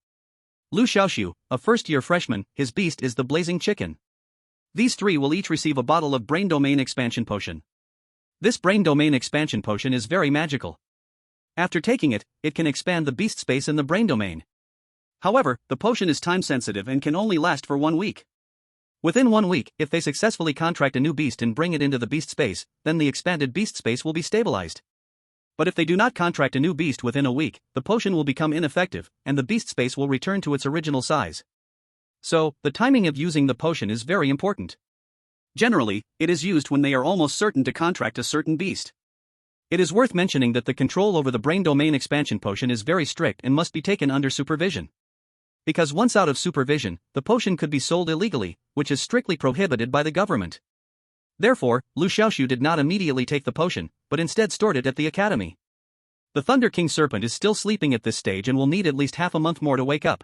Liu Xiaoxu, a first-year freshman, his beast is the blazing chicken. These 3 will each receive a bottle of Brain Domain Expansion Potion. This Brain Domain Expansion Potion is very magical. After taking it, it can expand the beast space in the brain domain. However, the potion is time-sensitive and can only last for 1 week. Within 1 week, if they successfully contract a new beast and bring it into the beast space, then the expanded beast space will be stabilized. But if they do not contract a new beast within a week, the potion will become ineffective, and the beast space will return to its original size. So, the timing of using the potion is very important. Generally, it is used when they are almost certain to contract a certain beast. It is worth mentioning that the control over the Brain Domain Expansion Potion is very strict and must be taken under supervision. Because once out of supervision, the potion could be sold illegally, which is strictly prohibited by the government. Therefore, Liu Xiaoxu did not immediately take the potion, but instead stored it at the academy. The Thunder King Serpent is still sleeping at this stage and will need at least half a month more to wake up.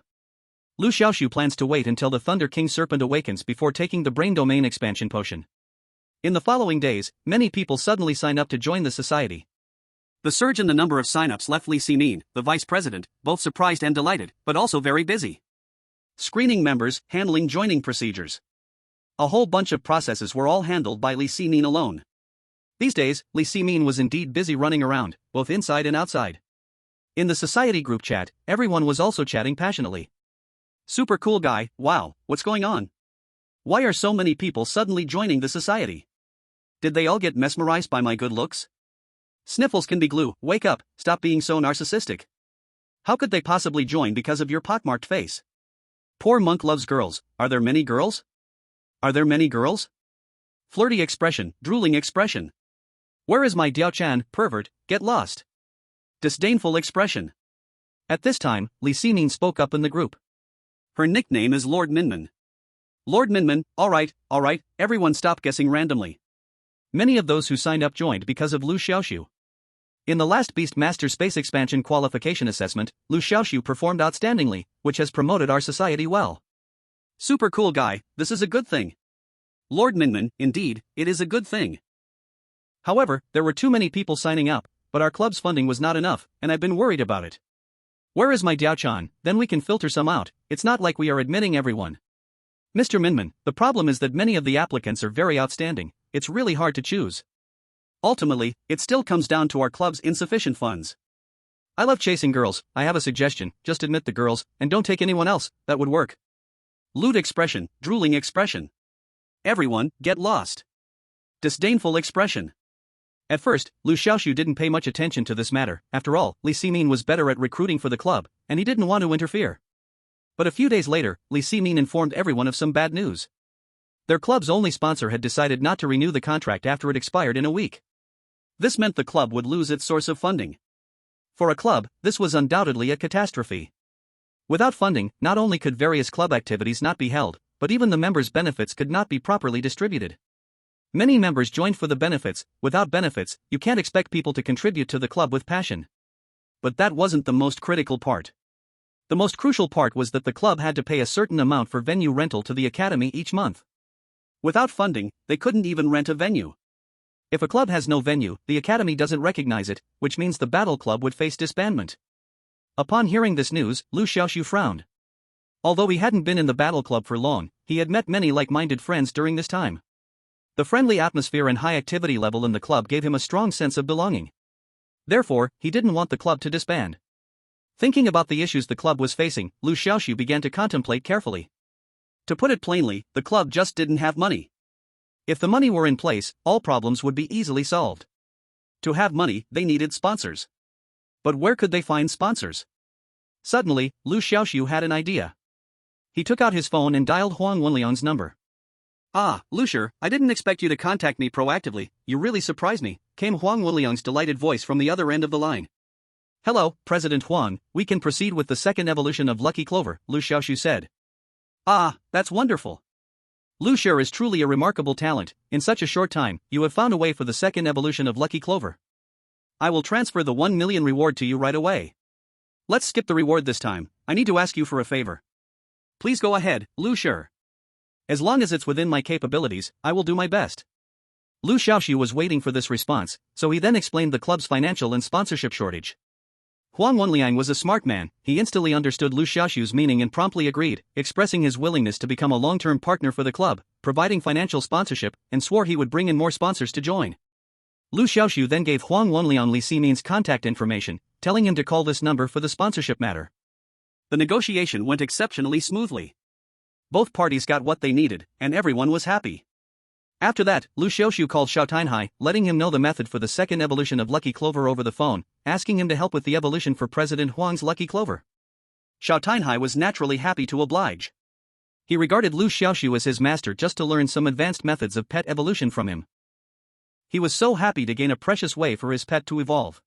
Liu Xiaoxu plans to wait until the Thunder King Serpent awakens before taking the Brain Domain Expansion Potion. In the following days, many people suddenly sign up to join the society. The surge in the number of sign-ups left Li Ximin, the vice president, both surprised and delighted, but also very busy. Screening members, handling joining procedures. A whole bunch of processes were all handled by Li Ximin alone. These days, Li Ximin was indeed busy running around, both inside and outside. In the society group chat, everyone was also chatting passionately. "Super cool guy, wow, what's going on? Why are so many people suddenly joining the society? Did they all get mesmerized by my good looks? Sniffles can be glue, wake up, stop being so narcissistic. How could they possibly join because of your pockmarked face? Poor monk loves girls, are there many girls? Are there many girls? Flirty expression, drooling expression. Where is my Diao-chan, pervert, get lost? Disdainful expression. At this time, Li Ximin spoke up in the group. Her nickname is Lord Minmin. Lord Minmin, alright, everyone stop guessing randomly. Many of those who signed up joined because of Liu Xiaoxu. In the last Beast Master Space Expansion Qualification Assessment, Liu Xiaoxu performed outstandingly, which has promoted our society well. Super cool guy, this is a good thing. Lord Minmin, indeed, it is a good thing. However, there were too many people signing up, but our club's funding was not enough, and I've been worried about it. Where is my Diao-chan? Then we can filter some out, it's not like we are admitting everyone. Mr. Minmin, the problem is that many of the applicants are very outstanding, it's really hard to choose. Ultimately, it still comes down to our club's insufficient funds. I love chasing girls, I have a suggestion, just admit the girls, and don't take anyone else, that would work. Lewd expression, drooling expression. Everyone, get lost. Disdainful expression. At first, Liu Xiaoxu didn't pay much attention to this matter, after all, Li Ximin was better at recruiting for the club, and he didn't want to interfere. But a few days later, Li Ximin informed everyone of some bad news. Their club's only sponsor had decided not to renew the contract after it expired in a week. This meant the club would lose its source of funding. For a club, this was undoubtedly a catastrophe. Without funding, not only could various club activities not be held, but even the members' benefits could not be properly distributed. Many members joined for the benefits. Without benefits, you can't expect people to contribute to the club with passion. But that wasn't the most critical part. The most crucial part was that the club had to pay a certain amount for venue rental to the academy each month. Without funding, they couldn't even rent a venue. If a club has no venue, the academy doesn't recognize it, which means the battle club would face disbandment. Upon hearing this news, Liu Xiaoxu frowned. Although he hadn't been in the battle club for long, he had met many like-minded friends during this time. The friendly atmosphere and high activity level in the club gave him a strong sense of belonging. Therefore, he didn't want the club to disband. Thinking about the issues the club was facing, Liu Xiaoxu began to contemplate carefully. To put it plainly, the club just didn't have money. If the money were in place, all problems would be easily solved. To have money, they needed sponsors. But where could they find sponsors? Suddenly, Liu Xiaoxu had an idea. He took out his phone and dialed Huang Wenliang's number. Ah, Lucier, I didn't expect you to contact me proactively, you really surprised me, came Huang Wenliang's delighted voice from the other end of the line. Hello, President Huang, we can proceed with the second evolution of Lucky Clover, Liu Xiaoxu said. Ah, that's wonderful. Lucier is truly a remarkable talent, in such a short time, you have found a way for the second evolution of Lucky Clover. I will transfer the 1 million reward to you right away. Let's skip the reward this time, I need to ask you for a favor. Please go ahead, Lucier. As long as it's within my capabilities, I will do my best. Liu Xiaoxu was waiting for this response, so he then explained the club's financial and sponsorship shortage. Huang Wenliang was a smart man, he instantly understood Liu Xiaoxu's meaning and promptly agreed, expressing his willingness to become a long-term partner for the club, providing financial sponsorship, and swore he would bring in more sponsors to join. Liu Xiaoxu then gave Huang Wenliang Li Ximin's contact information, telling him to call this number for the sponsorship matter. The negotiation went exceptionally smoothly. Both parties got what they needed, and everyone was happy. After that, Liu Xiaoxu called Xiao Tianhai, letting him know the method for the second evolution of Lucky Clover over the phone, asking him to help with the evolution for President Huang's Lucky Clover. Xiao Tianhai was naturally happy to oblige. He regarded Liu Xiaoxu as his master just to learn some advanced methods of pet evolution from him. He was so happy to gain a precious way for his pet to evolve.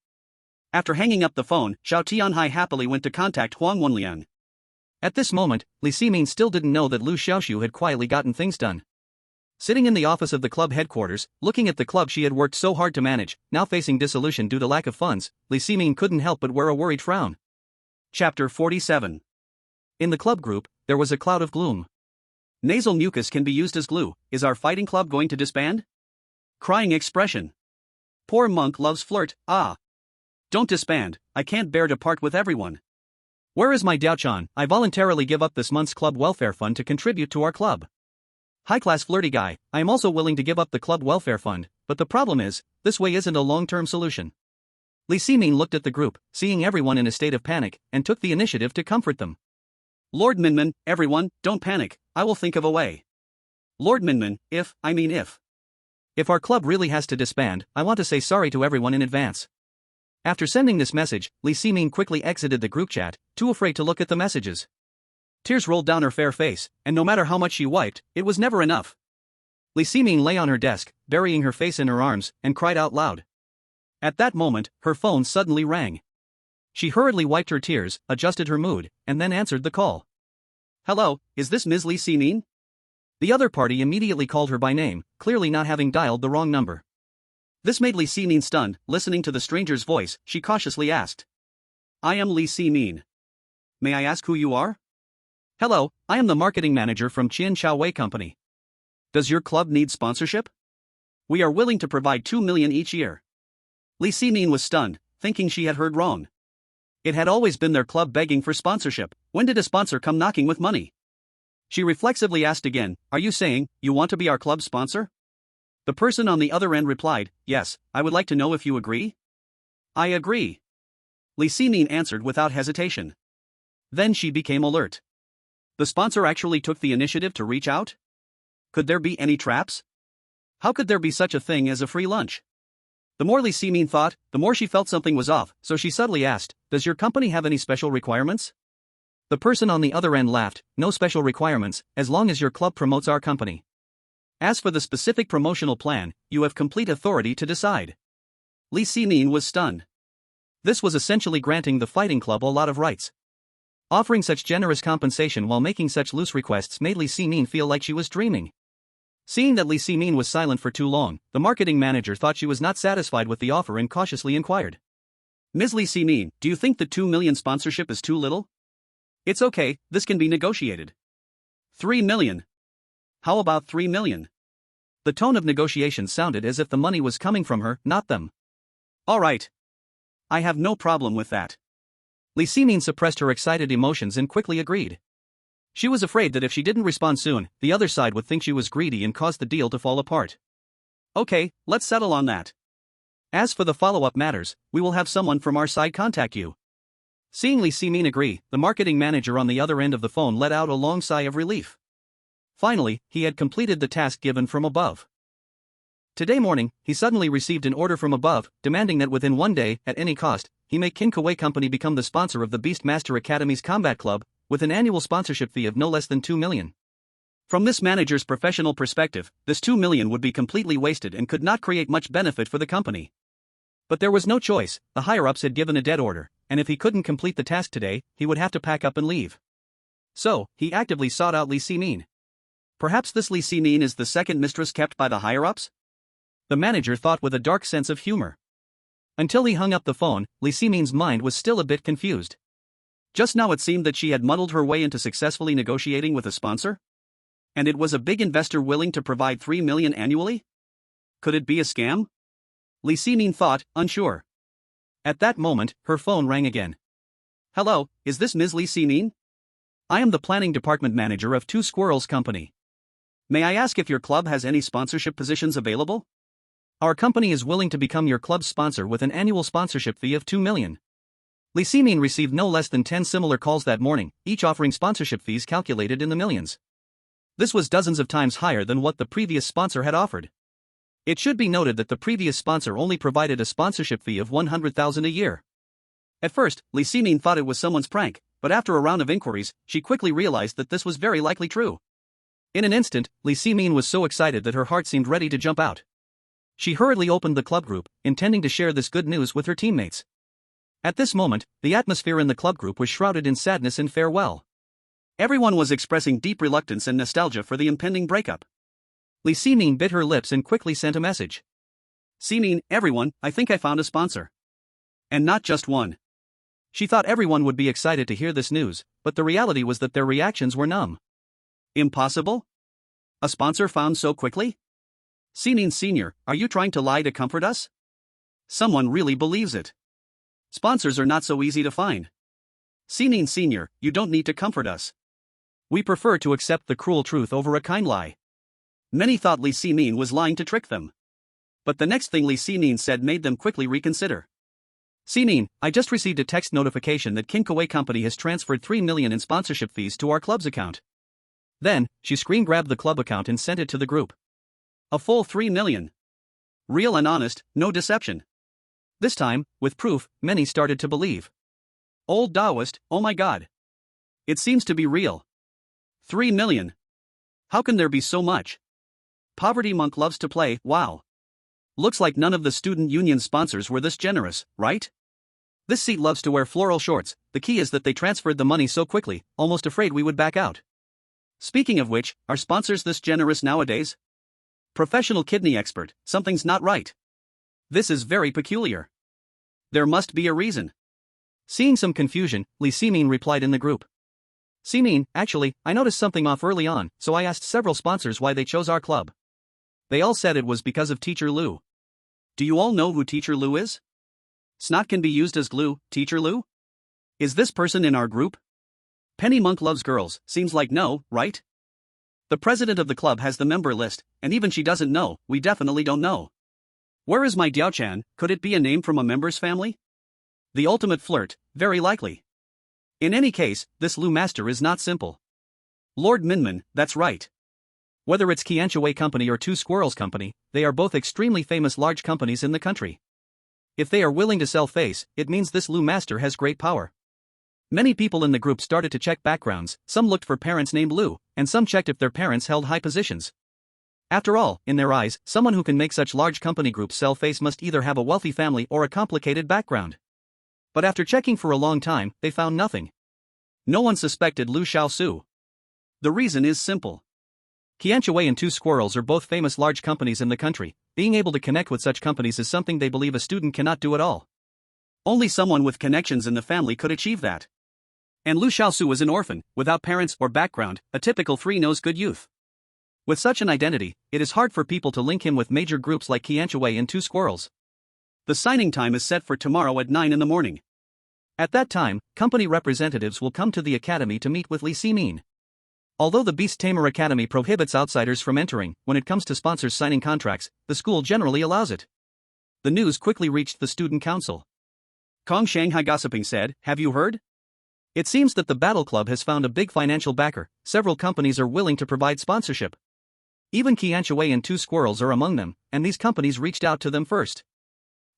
After hanging up the phone, Xiao Tianhai happily went to contact Huang Wenliang. At this moment, Li Ximin still didn't know that Liu Xiaoxu had quietly gotten things done. Sitting in the office of the club headquarters, looking at the club she had worked so hard to manage, now facing dissolution due to lack of funds, Li Ximin couldn't help but wear a worried frown. Chapter 47. In the club group, there was a cloud of gloom. Nasal mucus can be used as glue, is our fighting club going to disband? Crying expression. Poor monk loves flirt, ah. Don't disband, I can't bear to part with everyone. Where is my Diao-chan? I voluntarily give up this month's club welfare fund to contribute to our club. High-class flirty guy, I am also willing to give up the club welfare fund, but the problem is, this way isn't a long-term solution. Li Ximin looked at the group, seeing everyone in a state of panic, and took the initiative to comfort them. Lord Minmin, everyone, don't panic, I will think of a way. Lord Minmin, if our club really has to disband, I want to say sorry to everyone in advance. After sending this message, Li Ximin quickly exited the group chat, too afraid to look at the messages. Tears rolled down her fair face, and no matter how much she wiped, it was never enough. Li Ximing lay on her desk, burying her face in her arms, and cried out loud. At that moment, her phone suddenly rang. She hurriedly wiped her tears, adjusted her mood, and then answered the call. Hello, is this Ms. Li Ximing? The other party immediately called her by name, clearly not having dialed the wrong number. This made Li Ximing stunned. Listening to the stranger's voice, she cautiously asked. I am Li Ximing. May I ask who you are? Hello, I am the marketing manager from Liu Xiaoxu Company. Does your club need sponsorship? We are willing to provide 2 million each year. Li Ximing was stunned, thinking she had heard wrong. It had always been their club begging for sponsorship. When did a sponsor come knocking with money? She reflexively asked again, Are you saying, you want to be our club sponsor? The person on the other end replied, Yes, I would like to know if you agree? I agree. Li Ximing answered without hesitation. Then she became alert. The sponsor actually took the initiative to reach out? Could there be any traps? How could there be such a thing as a free lunch? The more Li Ximing thought, the more she felt something was off, so she subtly asked, Does your company have any special requirements? The person on the other end laughed, No special requirements, as long as your club promotes our company. As for the specific promotional plan, you have complete authority to decide. Li Ximing was stunned. This was essentially granting the fighting club a lot of rights. Offering such generous compensation while making such loose requests made Li Ximing feel like she was dreaming. Seeing that Li Ximing was silent for too long, the marketing manager thought she was not satisfied with the offer and cautiously inquired. Ms. Li Ximing, do you think the 2 million sponsorship is too little? It's okay, this can be negotiated. 3 million. How about 3 million? The tone of negotiation sounded as if the money was coming from her, not them. All right. I have no problem with that. Li Ximing suppressed her excited emotions and quickly agreed. She was afraid that if she didn't respond soon, the other side would think she was greedy and cause the deal to fall apart. Okay, let's settle on that. As for the follow-up matters, we will have someone from our side contact you. Seeing Li Ximing agree, the marketing manager on the other end of the phone let out a long sigh of relief. Finally, he had completed the task given from above. Today morning, he suddenly received an order from above, demanding that within 1 day, at any cost, he make Kinkaway Company become the sponsor of the Beastmaster Academy's combat club, with an annual sponsorship fee of no less than 2 million. From this manager's professional perspective, this 2 million would be completely wasted and could not create much benefit for the company. But there was no choice, the higher-ups had given a dead order, and if he couldn't complete the task today, he would have to pack up and leave. So, he actively sought out Li Ximing. Perhaps this Li Ximing is the second mistress kept by the higher-ups? The manager thought with a dark sense of humor. Until he hung up the phone, Li Ximing's mind was still a bit confused. Just now it seemed that she had muddled her way into successfully negotiating with a sponsor? And it was a big investor willing to provide 3 million annually? Could it be a scam? Li Ximing thought, unsure. At that moment, her phone rang again. Hello, is this Ms. Li Ximing? I am the planning department manager of Two Squirrels Company. May I ask if your club has any sponsorship positions available? Our company is willing to become your club's sponsor with an annual sponsorship fee of 2 million. Li Ximing received no less than 10 similar calls that morning, each offering sponsorship fees calculated in the millions. This was dozens of times higher than what the previous sponsor had offered. It should be noted that the previous sponsor only provided a sponsorship fee of 100,000 a year. At first, Li Ximing thought it was someone's prank, but after a round of inquiries, she quickly realized that this was very likely true. In an instant, Li Ximing was so excited that her heart seemed ready to jump out. She hurriedly opened the club group, intending to share this good news with her teammates. At this moment, the atmosphere in the club group was shrouded in sadness and farewell. Everyone was expressing deep reluctance and nostalgia for the impending breakup. Li Ximing bit her lips and quickly sent a message. Ximing, everyone, I think I found a sponsor. And not just one. She thought everyone would be excited to hear this news, but the reality was that their reactions were numb. Impossible? A sponsor found so quickly? Ximing Sr., are you trying to lie to comfort us? Someone really believes it. Sponsors are not so easy to find. Ximing Sr., you don't need to comfort us. We prefer to accept the cruel truth over a kind lie. Many thought Li Ximing was lying to trick them. But the next thing Li Ximing said made them quickly reconsider. Ximing, I just received a text notification that Kinkaway Company has transferred 3 million in sponsorship fees to our club's account. Then, she screen grabbed the club account and sent it to the group. A full 3 million. Real and honest, no deception. This time, with proof, many started to believe. Old Taoist, oh my god. It seems to be real. 3 million. How can there be so much? Poverty Monk loves to play, wow. Looks like none of the student union sponsors were this generous, right? This seat loves to wear floral shorts, the key is that they transferred the money so quickly, almost afraid we would back out. Speaking of which, are sponsors this generous nowadays? Professional kidney expert, something's not right. This is very peculiar. There must be a reason. Seeing some confusion, Li Ximin replied in the group. Ximin, actually, I noticed something off early on, so I asked several sponsors why they chose our club. They all said it was because of Teacher Liu. Do you all know who Teacher Liu is? Snot can be used as glue, Teacher Liu? Is this person in our group? Penny Monk loves girls, seems like no, right? The president of the club has the member list, and even she doesn't know, we definitely don't know. Where is my Diao-chan, could it be a name from a member's family? The ultimate flirt, very likely. In any case, this Liu master is not simple. Lord Minman, that's right. Whether it's Qianchuwei Company or Two Squirrels Company, they are both extremely famous large companies in the country. If they are willing to sell face, it means this Liu master has great power. Many people in the group started to check backgrounds, some looked for parents named Liu, and some checked if their parents held high positions. After all, in their eyes, someone who can make such large company groups sell face must either have a wealthy family or a complicated background. But after checking for a long time, they found nothing. No one suspected Liu Xiaoxu. The reason is simple. Qianchuwei and Two Squirrels are both famous large companies in the country. Being able to connect with such companies is something they believe a student cannot do at all. Only someone with connections in the family could achieve that. And Liu Xiaoxu was an orphan, without parents or background, a typical three-nose good youth. With such an identity, it is hard for people to link him with major groups like Qianchuwei and Two Squirrels. The signing time is set for tomorrow at 9 in the morning. At that time, company representatives will come to the academy to meet with Li Ximin. Although the Beast Tamer Academy prohibits outsiders from entering, when it comes to sponsors signing contracts, the school generally allows it. The news quickly reached the student council. Kong Shanghai Gossiping said, "Have you heard? It seems that the Battle Club has found a big financial backer, several companies are willing to provide sponsorship. Even Qianchuwei and Two Squirrels are among them, and these companies reached out to them first."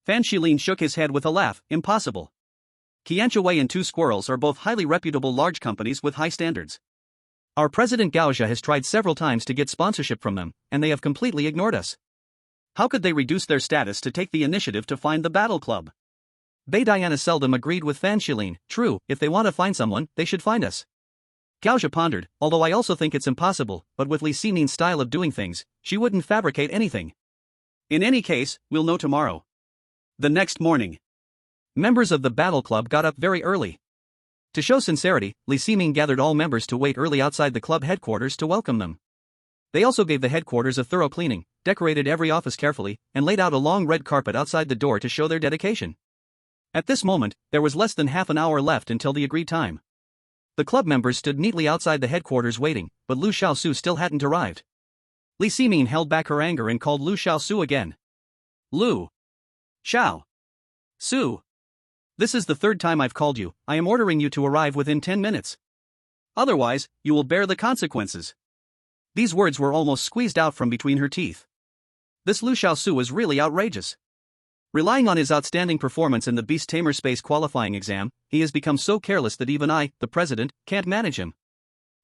Fan Shilin shook his head with a laugh, impossible. Qianchuwei and Two Squirrels are both highly reputable large companies with high standards. Our president Gaozha has tried several times to get sponsorship from them, and they have completely ignored us. How could they reduce their status to take the initiative to find the Battle Club? Bei Diana seldom agreed with Fan Shilin. True, if they want to find someone, they should find us. Gaozha pondered, although I also think it's impossible, but with Li Ximin's style of doing things, she wouldn't fabricate anything. In any case, we'll know tomorrow. The next morning, members of the Battle Club got up very early. To show sincerity, Li Ximin gathered all members to wait early outside the club headquarters to welcome them. They also gave the headquarters a thorough cleaning, decorated every office carefully, and laid out a long red carpet outside the door to show their dedication. At this moment, there was less than half an hour left until the agreed time. The club members stood neatly outside the headquarters waiting, but Liu Xiaoxu still hadn't arrived. Li Ximin held back her anger and called Liu Xiaoxu again. Liu Xiaoxu. This is the third time I've called you. I am ordering you to arrive within 10 minutes. Otherwise, you will bear the consequences. These words were almost squeezed out from between her teeth. This Liu Xiaoxu was really outrageous. Relying on his outstanding performance in the Beast Tamer Space qualifying exam, he has become so careless that even I, the president, can't manage him.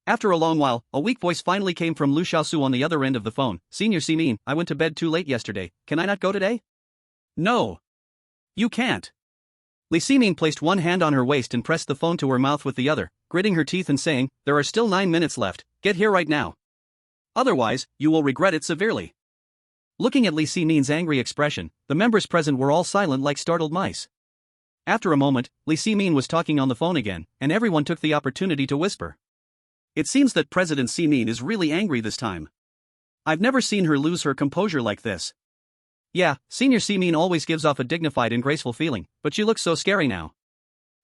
After a long while, a weak voice finally came from Liu Xiaoxu on the other end of the phone. Senior Ximin, I went to bed too late yesterday. Can I not go today? No. You can't. Li Ximin placed one hand on her waist and pressed the phone to her mouth with the other, gritting her teeth and saying, "There are still 9 minutes left, get here right now. Otherwise, you will regret it severely." Looking at Li Ximin's angry expression, the members present were all silent like startled mice. After a moment, Li Ximin was talking on the phone again, and everyone took the opportunity to whisper. It seems that President Ximin is really angry this time. I've never seen her lose her composure like this. Yeah, Senior Ximin always gives off a dignified and graceful feeling, but she looks so scary now.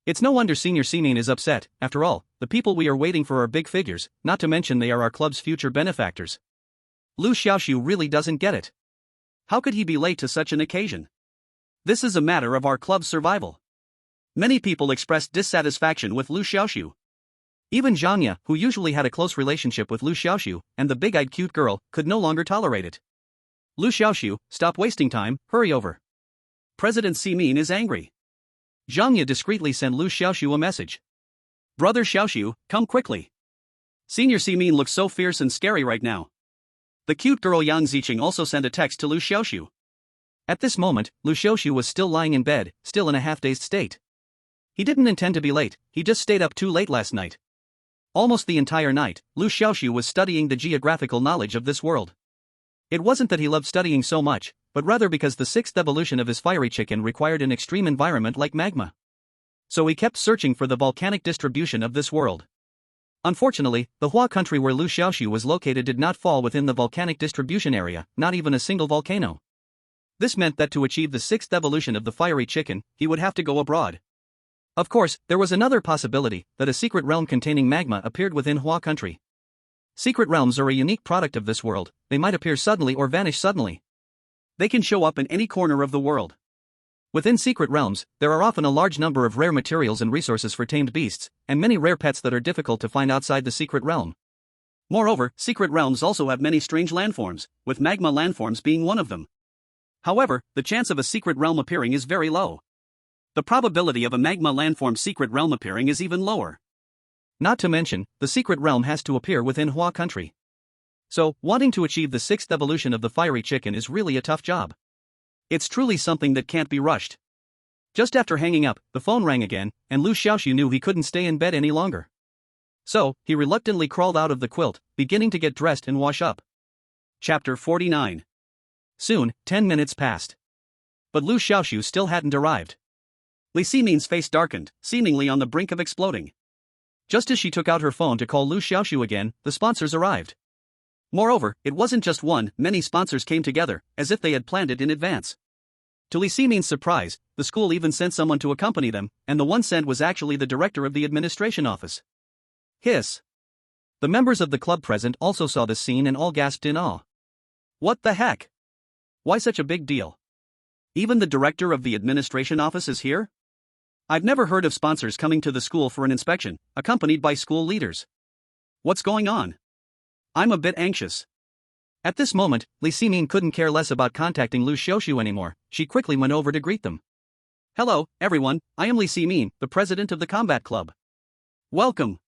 It's no wonder Senior Ximin is upset. After all, the people we are waiting for are big figures, not to mention they are our club's future benefactors. Liu Xiaoxu really doesn't get it. How could he be late to such an occasion? This is a matter of our club's survival. Many people expressed dissatisfaction with Liu Xiaoxu. Even Zhangya, who usually had a close relationship with Liu Xiaoxu, and the big-eyed cute girl, could no longer tolerate it. Liu Xiaoxu, stop wasting time, hurry over. President Ximin is angry. Zhangya discreetly sent Liu Xiaoxu a message. Brother Xiaoxu, come quickly. Senior Ximin looks so fierce and scary right now. The cute girl Yang Ziqing also sent a text to Liu Xiaoxu. At this moment, Liu Xiaoxu was still lying in bed, still in a half-dazed state. He didn't intend to be late, he just stayed up too late last night. Almost the entire night, Liu Xiaoxu was studying the geographical knowledge of this world. It wasn't that he loved studying so much, but rather because the sixth evolution of his fiery chicken required an extreme environment like magma. So he kept searching for the volcanic distribution of this world. Unfortunately, the Hua country where Liu Xiaoxu was located did not fall within the volcanic distribution area, not even a single volcano. This meant that to achieve the sixth evolution of the fiery chicken, he would have to go abroad. Of course, there was another possibility, that a secret realm containing magma appeared within Hua country. Secret realms are a unique product of this world, they might appear suddenly or vanish suddenly. They can show up in any corner of the world. Within secret realms, there are often a large number of rare materials and resources for tamed beasts, and many rare pets that are difficult to find outside the secret realm. Moreover, secret realms also have many strange landforms, with magma landforms being one of them. However, the chance of a secret realm appearing is very low. The probability of a magma landform secret realm appearing is even lower. Not to mention, the secret realm has to appear within Hua country. So, wanting to achieve the sixth evolution of the fiery chicken is really a tough job. It's truly something that can't be rushed. Just after hanging up, the phone rang again, and Liu Xiaoxu knew he couldn't stay in bed any longer. So, he reluctantly crawled out of the quilt, beginning to get dressed and wash up. Chapter 49. Soon, 10 minutes passed. But Liu Xiaoxu still hadn't arrived. Li Ximin's face darkened, seemingly on the brink of exploding. Just as she took out her phone to call Liu Xiaoxu again, the sponsors arrived. Moreover, it wasn't just one, many sponsors came together, as if they had planned it in advance. To Li Ximin's surprise, the school even sent someone to accompany them, and the one sent was actually the director of the administration office. Hiss. The members of the club present also saw this scene and all gasped in awe. What the heck? Why such a big deal? Even the director of the administration office is here? I've never heard of sponsors coming to the school for an inspection, accompanied by school leaders. What's going on? I'm a bit anxious. At this moment, Li Ximin couldn't care less about contacting Liu Xiaoxu anymore. She quickly went over to greet them. Hello, everyone, I am Li Ximin, the president of the combat club. Welcome.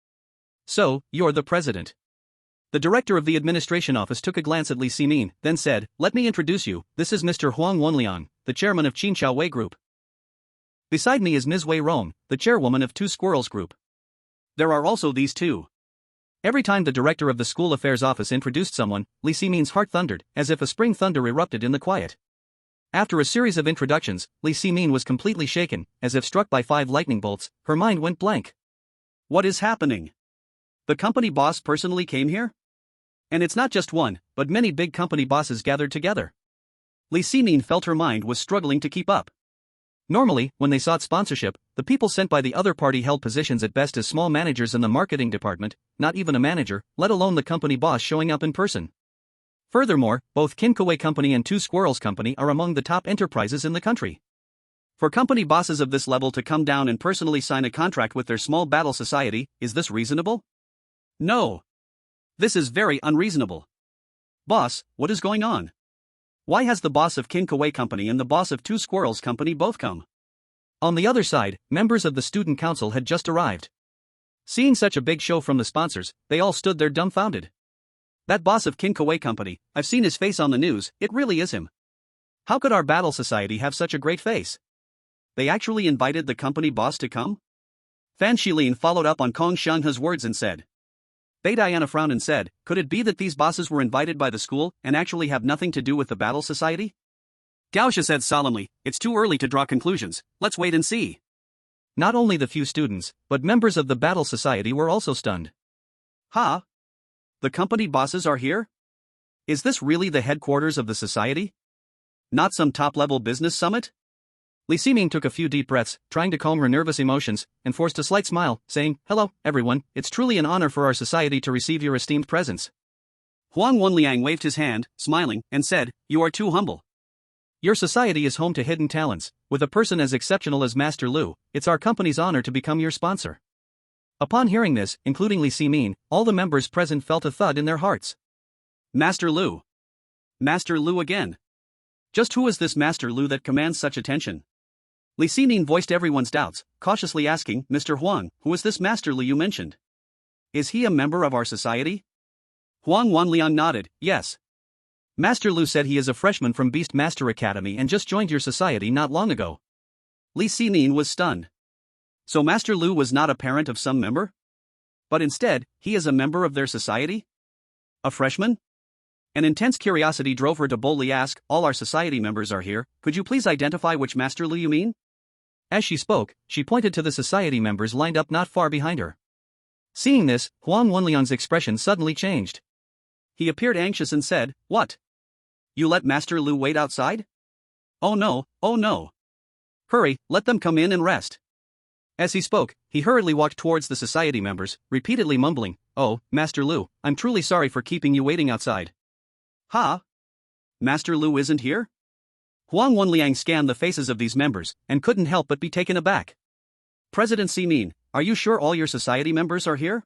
So, you're the president. The director of the administration office took a glance at Li Ximin, then said, let me introduce you, this is Mr. Huang Wenliang, the chairman of Qinchao Wei Group. Beside me is Ms. Wei Rong, the chairwoman of Two Squirrels Group. There are also these two. Every time the director of the school affairs office introduced someone, Li Ximin's heart thundered, as if a spring thunder erupted in the quiet. After a series of introductions, Li Ximin was completely shaken, as if struck by 5 lightning bolts, her mind went blank. What is happening? The company boss personally came here? And it's not just one, but many big company bosses gathered together. Li Ximin felt her mind was struggling to keep up. Normally, when they sought sponsorship, the people sent by the other party held positions at best as small managers in the marketing department, not even a manager, let alone the company boss showing up in person. Furthermore, both Kinkaway Company and Two Squirrels Company are among the top enterprises in the country. For company bosses of this level to come down and personally sign a contract with their small battle society, is this reasonable? No. This is very unreasonable. Boss, what is going on? Why has the boss of Kinkaway Company and the boss of Two Squirrels Company both come? On the other side, members of the student council had just arrived. Seeing such a big show from the sponsors, they all stood there dumbfounded. That boss of Kinkaway Company, I've seen his face on the news, it really is him. How could our battle society have such a great face? They actually invited the company boss to come? Fan Shilin followed up on Kong Shanghe's words and said. Bei Diana frowned and said, could it be that these bosses were invited by the school and actually have nothing to do with the battle society? Gaoxia said solemnly, it's too early to draw conclusions, let's wait and see. Not only the few students, but members of the battle society were also stunned. Huh? The company bosses are here? Is this really the headquarters of the society? Not some top-level business summit? Li Ximin took a few deep breaths, trying to calm her nervous emotions, and forced a slight smile, saying, hello, everyone, it's truly an honor for our society to receive your esteemed presence. Huang Wenliang waved his hand, smiling, and said, you are too humble. Your society is home to hidden talents. With a person as exceptional as Master Liu, it's our company's honor to become your sponsor. Upon hearing this, including Li Ximin, all the members present felt a thud in their hearts. Master Liu. Master Liu again. Just who is this Master Liu that commands such attention? Li Ximin voiced everyone's doubts, cautiously asking, Mr. Huang, who is this Master Liu you mentioned? Is he a member of our society? Huang Wenliang nodded, yes. Master Liu said he is a freshman from Beast Master Academy and just joined your society not long ago. Li Ximin was stunned. So Master Liu was not a parent of some member? But instead, he is a member of their society? A freshman? An intense curiosity drove her to boldly ask, all our society members are here, could you please identify which Master Liu you mean? As she spoke, she pointed to the society members lined up not far behind her. Seeing this, Huang Wenliang's expression suddenly changed. He appeared anxious and said, what? You let Master Liu wait outside? Oh no, oh no. Hurry, let them come in and rest. As he spoke, he hurriedly walked towards the society members, repeatedly mumbling, oh, Master Liu, I'm truly sorry for keeping you waiting outside. Ha? Master Liu isn't here? Huang Wenliang scanned the faces of these members, and couldn't help but be taken aback. President Ximin, are you sure all your society members are here?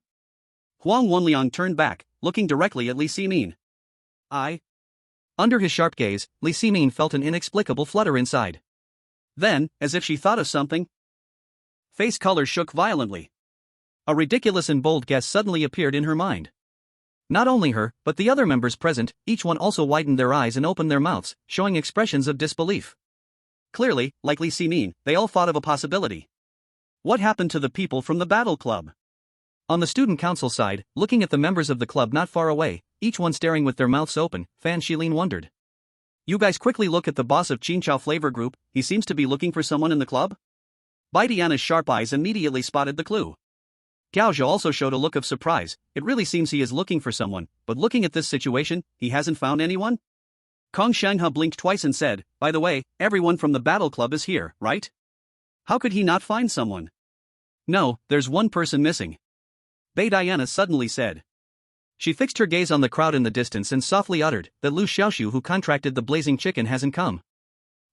Huang Wenliang turned back, looking directly at Li Ximin. Under his sharp gaze, Li Ximin felt an inexplicable flutter inside. Then, as if she thought of something, face color shook violently. A ridiculous and bold guess suddenly appeared in her mind. Not only her, but the other members present, each one also widened their eyes and opened their mouths, showing expressions of disbelief. Clearly, like Li Ximin, they all thought of a possibility. What happened to the people from the battle club? On the student council side, looking at the members of the club not far away, each one staring with their mouths open, Fan Shilin wondered. You guys quickly look at the boss of Qingchao Flavor Group, he seems to be looking for someone in the club? Bai Diana's sharp eyes immediately spotted the clue. Gao Zhou also showed a look of surprise, it really seems he is looking for someone, but looking at this situation, he hasn't found anyone? Kong Shanghe blinked twice and said, by the way, everyone from the battle club is here, right? How could he not find someone? No, there's one person missing. Bai Diana suddenly said. She fixed her gaze on the crowd in the distance and softly uttered that Liu Xiaoxu who contracted the blazing chicken hasn't come.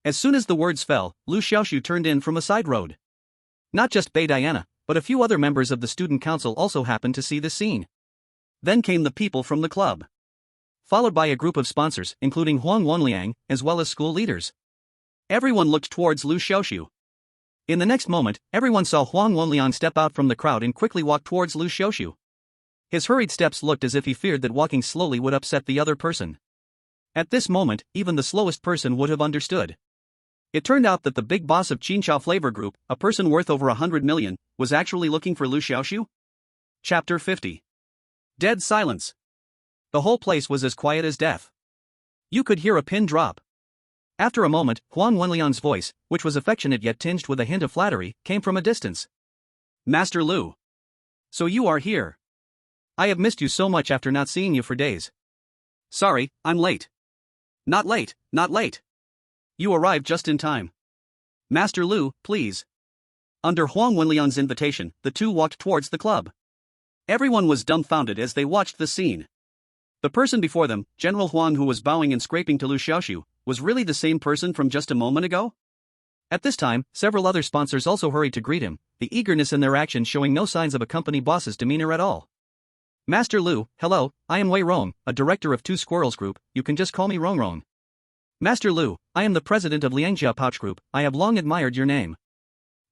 As soon as the words fell, Liu Xiaoxu turned in from a side road. Not just Bai Diana, but a few other members of the student council also happened to see this scene. Then came the people from the club, followed by a group of sponsors, including Huang Wenliang, as well as school leaders. Everyone looked towards Liu Xiaoxu. In the next moment, everyone saw Huang Wenliang step out from the crowd and quickly walk towards Liu Xiaoxu. His hurried steps looked as if he feared that walking slowly would upset the other person. At this moment, even the slowest person would have understood. It turned out that the big boss of Qingchao Flavor Group, a person worth over 100 million, was actually looking for Liu Xiaoxu? Chapter 50. Dead silence. The whole place was as quiet as death. You could hear a pin drop. After a moment, Huang Wenliang's voice, which was affectionate yet tinged with a hint of flattery, came from a distance. Master Liu. So you are here. I have missed you so much after not seeing you for days. Sorry, I'm late. Not late, not late. You arrived just in time. Master Liu, please. Under Huang Wenliang's invitation, the two walked towards the club. Everyone was dumbfounded as they watched the scene. The person before them, General Huang, who was bowing and scraping to Liu Xiaoxu, was really the same person from just a moment ago? At this time, several other sponsors also hurried to greet him, the eagerness in their actions showing no signs of a company boss's demeanor at all. Master Liu, hello, I am Wei Rong, a director of Two Squirrels Group, you can just call me Rong Rong. Master Liu, I am the president of Liangjia Pouch Group, I have long admired your name.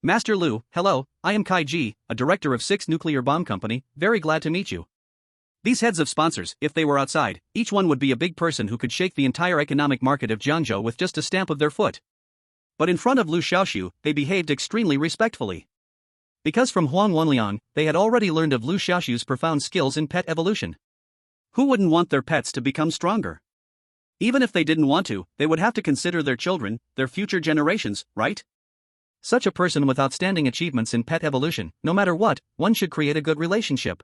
Master Liu, hello, I am Kai Ji, a director of 6 Nuclear Bomb Company, very glad to meet you. These heads of sponsors, if they were outside, each one would be a big person who could shake the entire economic market of Jiangzhou with just a stamp of their foot. But in front of Liu Xiaoxu, they behaved extremely respectfully. Because from Huang Wenliang, they had already learned of Liu Xiaoxu's profound skills in pet evolution. Who wouldn't want their pets to become stronger? Even if they didn't want to, they would have to consider their children, their future generations, right? Such a person with outstanding achievements in pet evolution, no matter what, one should create a good relationship.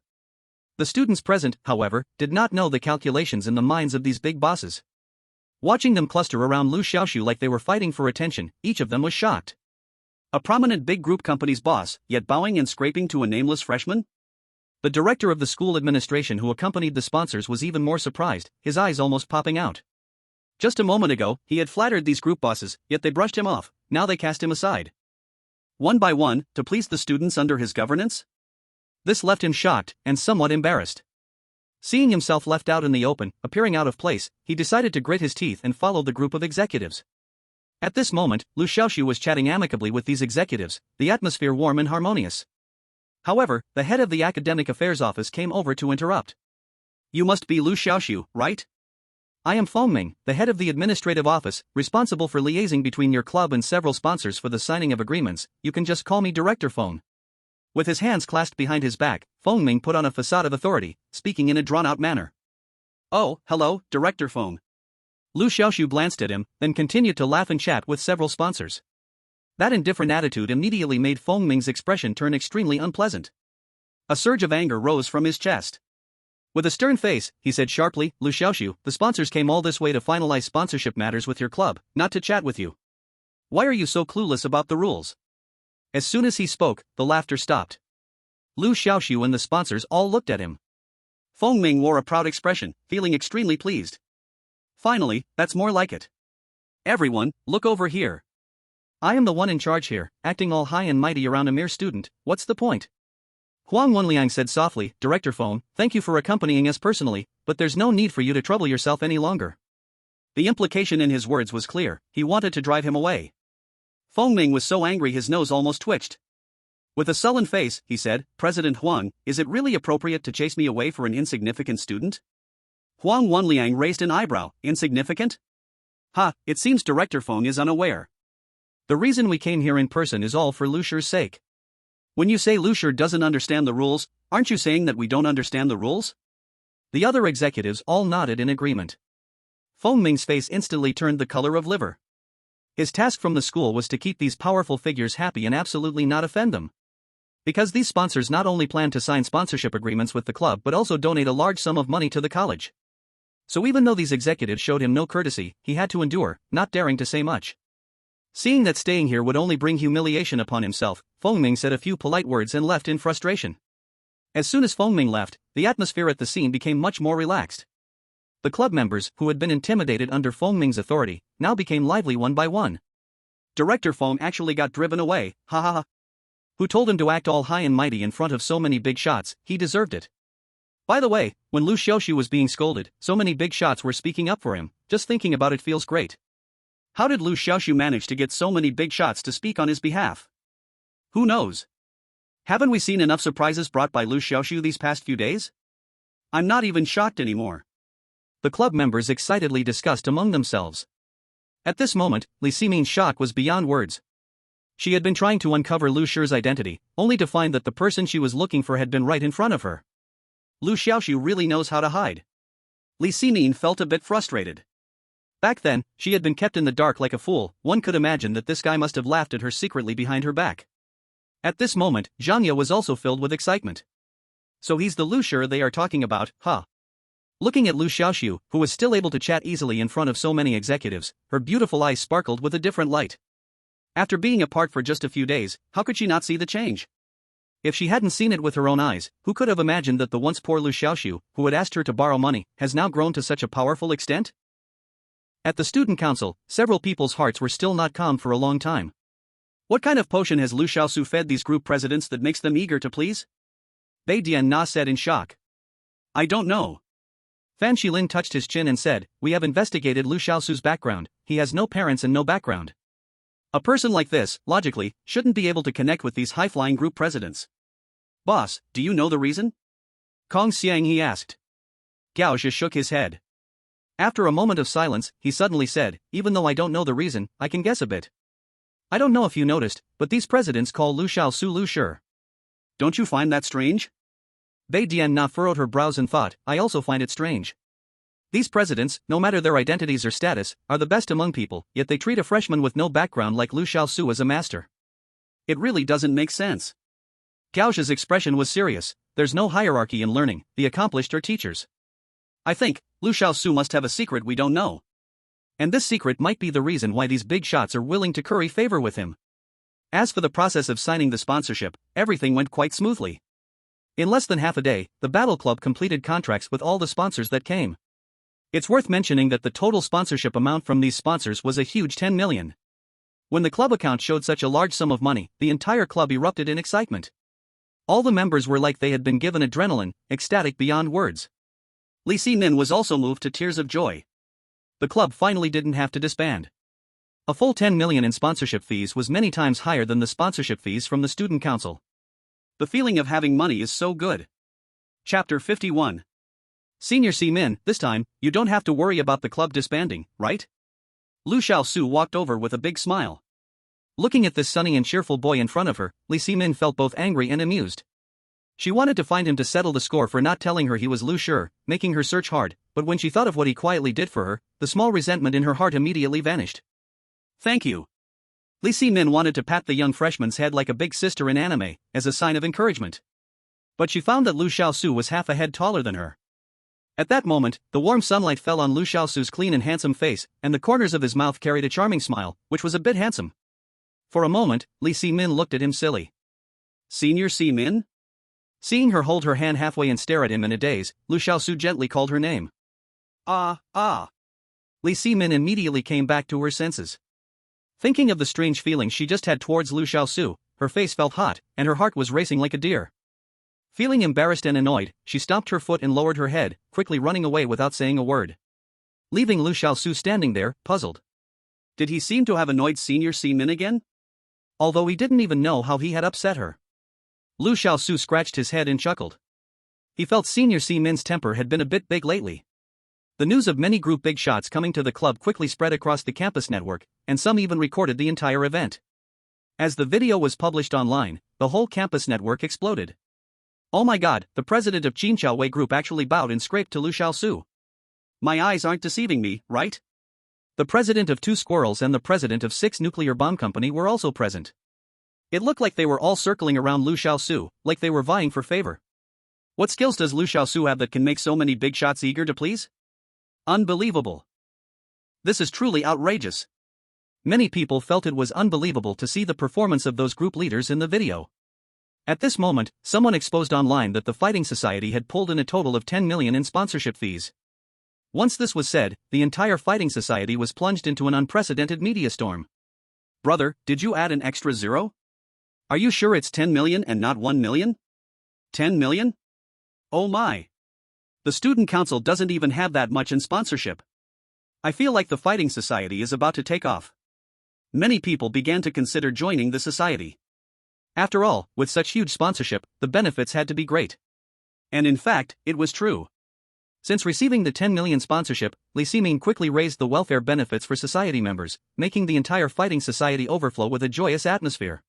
The students present, however, did not know the calculations in the minds of these big bosses. Watching them cluster around Liu Xiaoxu like they were fighting for attention, each of them was shocked. A prominent big group company's boss, yet bowing and scraping to a nameless freshman? The director of the school administration who accompanied the sponsors was even more surprised, his eyes almost popping out. Just a moment ago, he had flattered these group bosses, yet they brushed him off, now they cast him aside. One by one, to please the students under his governance? This left him shocked and somewhat embarrassed. Seeing himself left out in the open, appearing out of place, he decided to grit his teeth and follow the group of executives. At this moment, Liu Xiaoxu was chatting amicably with these executives, the atmosphere warm and harmonious. However, the head of the academic affairs office came over to interrupt. You must be Liu Xiaoxu, right? I am Ming, the head of the administrative office, responsible for liaising between your club and several sponsors for the signing of agreements. You can just call me Director Feng. With his hands clasped behind his back, Ming put on a facade of authority, speaking in a drawn-out manner. Oh, hello, Director Feng. Liu Xiaoxu glanced at him, then continued to laugh and chat with several sponsors. That indifferent attitude immediately made Ming's expression turn extremely unpleasant. A surge of anger rose from his chest. With a stern face, he said sharply, Liu Xiaoxu, the sponsors came all this way to finalize sponsorship matters with your club, not to chat with you. Why are you so clueless about the rules? As soon as he spoke, the laughter stopped. Liu Xiaoxu and the sponsors all looked at him. Ming wore a proud expression, feeling extremely pleased. Finally, that's more like it. Everyone, look over here. I am the one in charge here, acting all high and mighty around a mere student. What's the point? Huang Wenliang said softly, Director Feng, thank you for accompanying us personally, but there's no need for you to trouble yourself any longer. The implication in his words was clear, he wanted to drive him away. Ming was so angry his nose almost twitched. With a sullen face, he said, President Huang, is it really appropriate to chase me away for an insignificant student? Huang Wenliang raised an eyebrow, insignificant? Ha, it seems Director Feng is unaware. The reason we came here in person is all for Liu Shi's sake. When you say Liu Shi doesn't understand the rules, aren't you saying that we don't understand the rules? The other executives all nodded in agreement. Ming's face instantly turned the color of liver. His task from the school was to keep these powerful figures happy and absolutely not offend them. Because these sponsors not only planned to sign sponsorship agreements with the club but also donate a large sum of money to the college. So even though these executives showed him no courtesy, he had to endure, not daring to say much. Seeing that staying here would only bring humiliation upon himself, Ming said a few polite words and left in frustration. As soon as Ming left, the atmosphere at the scene became much more relaxed. The club members, who had been intimidated under Ming's authority, now became lively one by one. Director Feng actually got driven away, ha ha ha. Who told him to act all high and mighty in front of so many big shots? He deserved it. By the way, when Liu Xiaoxu was being scolded, so many big shots were speaking up for him. Just thinking about it feels great. How did Liu Xiaoxu manage to get so many big shots to speak on his behalf? Who knows? Haven't we seen enough surprises brought by Liu Xiaoxu these past few days? I'm not even shocked anymore. The club members excitedly discussed among themselves. At this moment, Li Ximin's shock was beyond words. She had been trying to uncover Liu Shi's identity, only to find that the person she was looking for had been right in front of her. Liu Xiaoxu really knows how to hide. Li Ximin felt a bit frustrated. Back then, she had been kept in the dark like a fool. One could imagine that this guy must have laughed at her secretly behind her back. At this moment, Zhang was also filled with excitement. So he's the Liu Shi they are talking about, huh? Looking at Liu Xiaoxu, who was still able to chat easily in front of so many executives, her beautiful eyes sparkled with a different light. After being apart for just a few days, how could she not see the change? If she hadn't seen it with her own eyes, who could have imagined that the once poor Liu Xiaoxu, who had asked her to borrow money, has now grown to such a powerful extent? At the student council, several people's hearts were still not calm for a long time. What kind of potion has Liu Xiaoxu fed these group presidents that makes them eager to please? Bai Dian said in shock. I don't know. Fan Shilin touched his chin and said, we have investigated Liu Xiaoxu's background. He has no parents and no background. A person like this, logically, shouldn't be able to connect with these high-flying group presidents. Boss, do you know the reason? Kong Xiang he asked. Gao Zhi shook his head. After a moment of silence, he suddenly said, even though I don't know the reason, I can guess a bit. I don't know if you noticed, but these presidents call Liu Xiaoxu Liu Shi. Don't you find that strange? Bai Dian furrowed her brows and thought, I also find it strange. These presidents, no matter their identities or status, are the best among people, yet they treat a freshman with no background like Liu Xiaoxu as a master. It really doesn't make sense. Gao Zhi's expression was serious. There's no hierarchy in learning, the accomplished are teachers. I think, Liu Xiaoxu must have a secret we don't know. And this secret might be the reason why these big shots are willing to curry favor with him. As for the process of signing the sponsorship, everything went quite smoothly. In less than half a day, the Battle Club completed contracts with all the sponsors that came. It's worth mentioning that the total sponsorship amount from these sponsors was a huge 10 million. When the club account showed such a large sum of money, the entire club erupted in excitement. All the members were like they had been given adrenaline, ecstatic beyond words. Li Ximin was also moved to tears of joy. The club finally didn't have to disband. A full 10 million in sponsorship fees was many times higher than the sponsorship fees from the student council. The feeling of having money is so good. Chapter 51. Senior C-Min, this time, you don't have to worry about the club disbanding, right? Liu Xiaoxu walked over with a big smile. Looking at this sunny and cheerful boy in front of her, Li Ximin felt both angry and amused. She wanted to find him to settle the score for not telling her he was Lu Shi, making her search hard, but when she thought of what he quietly did for her, the small resentment in her heart immediately vanished. Thank you. Li Ximin wanted to pat the young freshman's head like a big sister in anime, as a sign of encouragement. But she found that Liu Xiaoxu was half a head taller than her. At that moment, the warm sunlight fell on Liu Xiaoxu's clean and handsome face, and the corners of his mouth carried a charming smile, which was a bit handsome. For a moment, Li Ximin looked at him silly. Senior C-Min? Seeing her hold her hand halfway and stare at him in a daze, Liu Xiaoxu gently called her name. Ah. Li Ximin immediately came back to her senses. Thinking of the strange feeling she just had towards Liu Xiaoxu, her face felt hot, and her heart was racing like a deer. Feeling embarrassed and annoyed, she stomped her foot and lowered her head, quickly running away without saying a word. Leaving Liu Xiaoxu standing there, puzzled. Did he seem to have annoyed Senior C-Min again? Although he didn't even know how he had upset her. Liu Xiaoxu scratched his head and chuckled. He felt Senior C-Min's temper had been a bit big lately. The news of many group big shots coming to the club quickly spread across the campus network, and some even recorded the entire event. As the video was published online, the whole campus network exploded. Oh my god, the president of Qinqiaowei Group actually bowed and scraped to Liu Xiaoxu. My eyes aren't deceiving me, right? The president of 2 Squirrels and the president of 6 Nuclear Bomb Company were also present. It looked like they were all circling around Liu Xiaoxu, like they were vying for favor. What skills does Liu Xiaoxu have that can make so many big shots eager to please? Unbelievable. This is truly outrageous. Many people felt it was unbelievable to see the performance of those group leaders in the video. At this moment, someone exposed online that the Fighting Society had pulled in a total of 10 million in sponsorship fees. Once this was said, the entire Fighting Society was plunged into an unprecedented media storm. Brother, did you add an extra zero? Are you sure it's 10 million and not 1 million? 10 million? Oh my. The student council doesn't even have that much in sponsorship. I feel like the Fighting Society is about to take off. Many people began to consider joining the society. After all, with such huge sponsorship, the benefits had to be great. And in fact, it was true. Since receiving the 10 million sponsorship, Li Ximin quickly raised the welfare benefits for society members, making the entire Fighting Society overflow with a joyous atmosphere.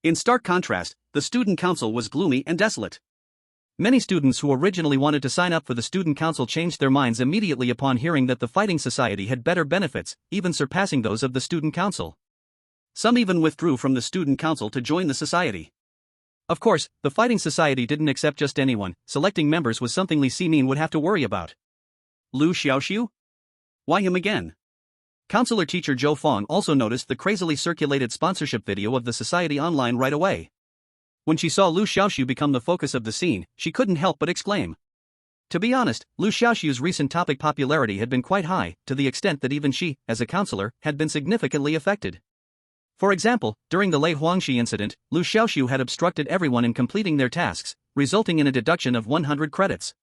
In stark contrast, the student council was gloomy and desolate. Many students who originally wanted to sign up for the student council changed their minds immediately upon hearing that the Fighting Society had better benefits, even surpassing those of the student council. Some even withdrew from the student council to join the society. Of course, the Fighting Society didn't accept just anyone. Selecting members was something Li Ximin would have to worry about. Liu Xiaoxu? Why him again? Counselor teacher Zhou Fong also noticed the crazily circulated sponsorship video of the society online right away. When she saw Liu Xiaoxu become the focus of the scene, she couldn't help but exclaim. To be honest, Liu Xiaoxu's recent topic popularity had been quite high, to the extent that even she, as a counselor, had been significantly affected. For example, during the Lei Huangxi incident, Liu Xiaoxu had obstructed everyone in completing their tasks, resulting in a deduction of 100 credits.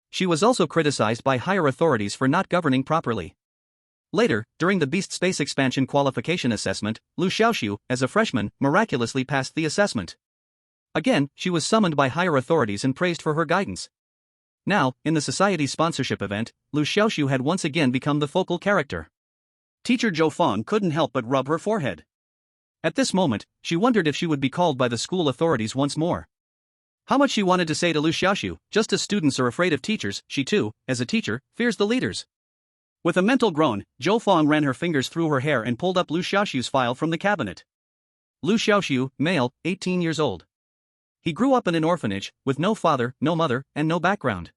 She was also criticized by higher authorities for not governing properly. Later, during the Beast Space Expansion Qualification Assessment, Liu Xiaoxu, as a freshman, miraculously passed the assessment. Again, she was summoned by higher authorities and praised for her guidance. Now, in the society's sponsorship event, Liu Xiaoxu had once again become the focal character. Teacher Zhou Fong couldn't help but rub her forehead. At this moment, she wondered if she would be called by the school authorities once more. How much she wanted to say to Liu Xiaoxu, just as students are afraid of teachers, she too, as a teacher, fears the leaders. With a mental groan, Zhou Fong ran her fingers through her hair and pulled up Liu Xiaoxu's file from the cabinet. Liu Xiaoxu, male, 18 years old. He grew up in an orphanage, with no father, no mother, and no background.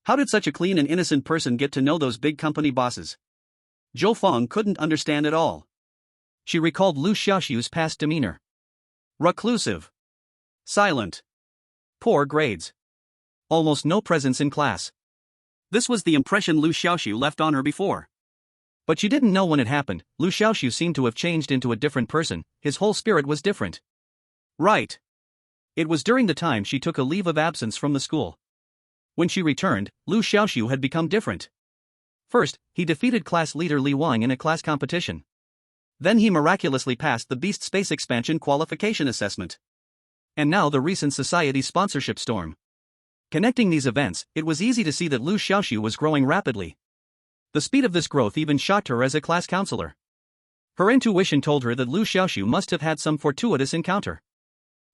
How did such a clean and innocent person get to know those big company bosses? Zhou Fong couldn't understand at all. She recalled Liu Xiaoxu's past demeanor. Reclusive. Silent. Poor grades. Almost no presence in class. This was the impression Liu Xiaoxu left on her before. But she didn't know when it happened. Liu Xiaoxu seemed to have changed into a different person. His whole spirit was different. Right. It was during the time she took a leave of absence from the school. When she returned, Liu Xiaoxu had become different. First, he defeated class leader Li Wang in a class competition. Then he miraculously passed the Beast Space Expansion Qualification Assessment. And now the recent society sponsorship storm. Connecting these events, it was easy to see that Liu Xiaoxu was growing rapidly. The speed of this growth even shocked her as a class counselor. Her intuition told her that Liu Xiaoxu must have had some fortuitous encounter.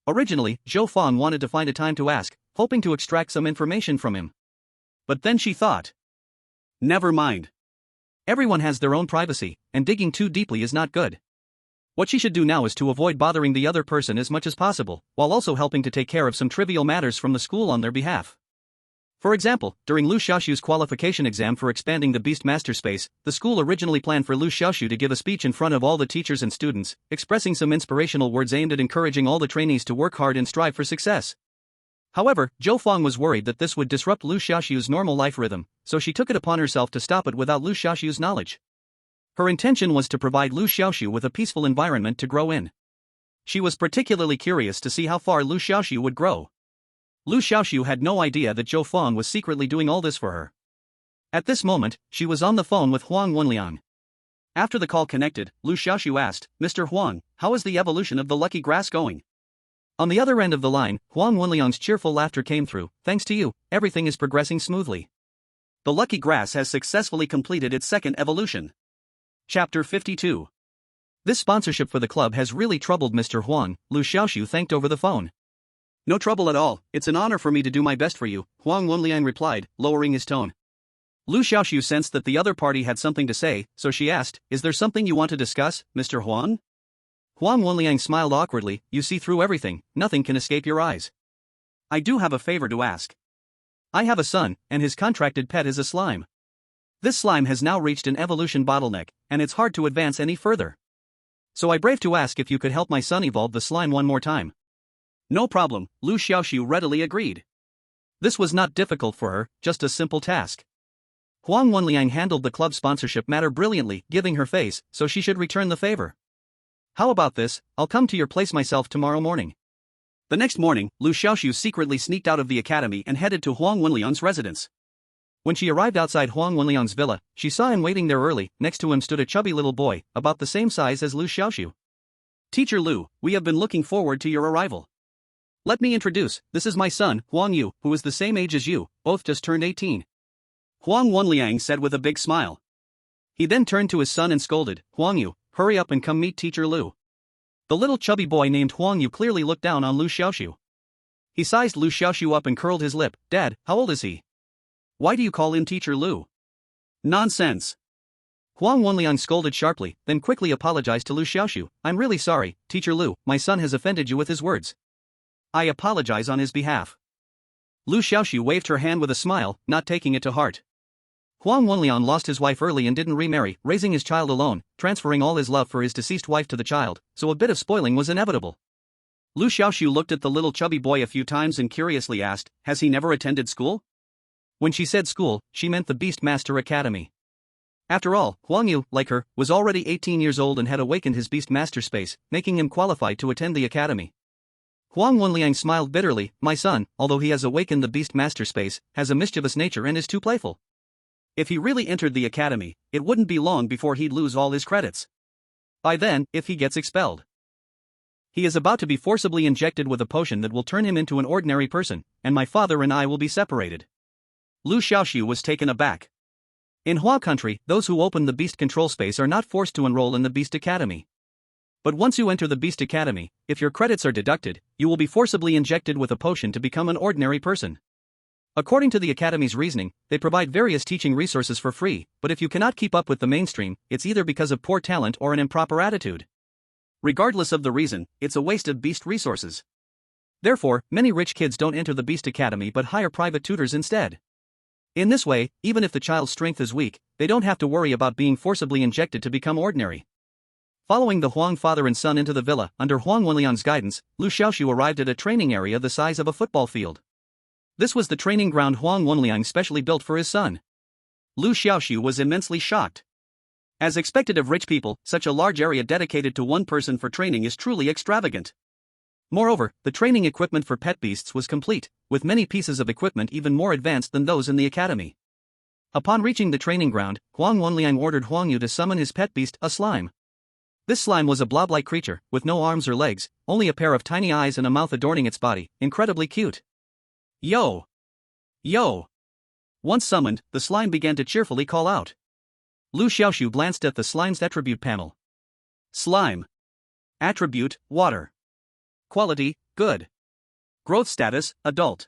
Originally, Zhou Fang wanted to find a time to ask, hoping to extract some information from him. But then she thought, never mind. Everyone has their own privacy, and digging too deeply is not good. What she should do now is to avoid bothering the other person as much as possible, while also helping to take care of some trivial matters from the school on their behalf. For example, during Liu Xiaoxu's qualification exam for expanding the Beast Master Space, the school originally planned for Liu Xiaoxu to give a speech in front of all the teachers and students, expressing some inspirational words aimed at encouraging all the trainees to work hard and strive for success. However, Zhou Fang was worried that this would disrupt Liu Xiaoxu's normal life rhythm, so she took it upon herself to stop it without Liu Xiaoxu's knowledge. Her intention was to provide Liu Xiaoxu with a peaceful environment to grow in. She was particularly curious to see how far Liu Xiaoxu would grow. Liu Xiaoxu had no idea that Zhou Fang was secretly doing all this for her. At this moment, she was on the phone with Huang Wenliang. After the call connected, Liu Xiaoxu asked, "Mr. Huang, how is the evolution of the lucky grass going?" On the other end of the line, Huang Wenliang's cheerful laughter came through. "Thanks to you, everything is progressing smoothly. The lucky grass has successfully completed its second evolution." Chapter 52. This sponsorship for the club has really troubled Mr. Huang, Liu Xiaoxu thanked over the phone. "No trouble at all, it's an honor for me to do my best for you," Huang Wenliang replied, lowering his tone. Liu Xiaoxu sensed that the other party had something to say, so she asked, "Is there something you want to discuss, Mr. Huang?" Huang Wenliang smiled awkwardly, "You see through everything, nothing can escape your eyes. I do have a favor to ask. I have a son, and his contracted pet is a slime. This slime has now reached an evolution bottleneck, and it's hard to advance any further. So I brave to ask if you could help my son evolve the slime one more time." "No problem," Liu Xiaoxu readily agreed. This was not difficult for her, just a simple task. Huang Wenliang handled the club sponsorship matter brilliantly, giving her face, so she should return the favor. "How about this, I'll come to your place myself tomorrow morning." The next morning, Liu Xiaoxu secretly sneaked out of the academy and headed to Huang Wenliang's residence. When she arrived outside Huang Wenliang's villa, she saw him waiting there early. Next to him stood a chubby little boy, about the same size as Liu Xiaoxu. "Teacher Liu, we have been looking forward to your arrival. Let me introduce, this is my son, Huang Yu, who is the same age as you, both just turned 18. Huang Wenliang said with a big smile. He then turned to his son and scolded, "Huang Yu, hurry up and come meet Teacher Liu." The little chubby boy named Huang Yu clearly looked down on Liu Xiaoxu. He sized Liu Xiaoxu up and curled his lip. "Dad, how old is he? Why do you call him Teacher Liu?" "Nonsense." Huang Wenliang scolded sharply, then quickly apologized to Liu Xiaoxu. "I'm really sorry, Teacher Liu, my son has offended you with his words. I apologize on his behalf." Liu Xiaoxu waved her hand with a smile, not taking it to heart. Huang Wenliang lost his wife early and didn't remarry, raising his child alone, transferring all his love for his deceased wife to the child, so a bit of spoiling was inevitable. Liu Xiaoxu looked at the little chubby boy a few times and curiously asked, "Has he never attended school?" When she said school, she meant the Beast Master Academy. After all, Huang Yu, like her, was already 18 years old and had awakened his Beast Master space, making him qualified to attend the academy. Huang Wenliang smiled bitterly. "My son, although he has awakened the Beast Master space, has a mischievous nature and is too playful. If he really entered the academy, it wouldn't be long before he'd lose all his credits. By then, if he gets expelled, he is about to be forcibly injected with a potion that will turn him into an ordinary person, and my father and I will be separated." Liu Xiaoxu was taken aback. In Hua country, those who open the Beast Control space are not forced to enroll in the Beast Academy. But once you enter the Beast Academy, if your credits are deducted, you will be forcibly injected with a potion to become an ordinary person. According to the Academy's reasoning, they provide various teaching resources for free, but if you cannot keep up with the mainstream, it's either because of poor talent or an improper attitude. Regardless of the reason, it's a waste of Beast resources. Therefore, many rich kids don't enter the Beast Academy but hire private tutors instead. In this way, even if the child's strength is weak, they don't have to worry about being forcibly injected to become ordinary. Following the Huang father and son into the villa, under Huang Wenliang's guidance, Liu Xiaoxu arrived at a training area the size of a football field. This was the training ground Huang Wenliang specially built for his son. Liu Xiaoxu was immensely shocked. As expected of rich people, such a large area dedicated to one person for training is truly extravagant. Moreover, the training equipment for pet beasts was complete, with many pieces of equipment even more advanced than those in the academy. Upon reaching the training ground, Huang Wenliang ordered Huang Yu to summon his pet beast, a slime. This slime was a blob-like creature, with no arms or legs, only a pair of tiny eyes and a mouth adorning its body, incredibly cute. "Yo! Yo! Once summoned, the slime began to cheerfully call out. Liu Xiaoxu glanced at the slime's attribute panel. Slime. Attribute, water. Quality, good. Growth status, adult.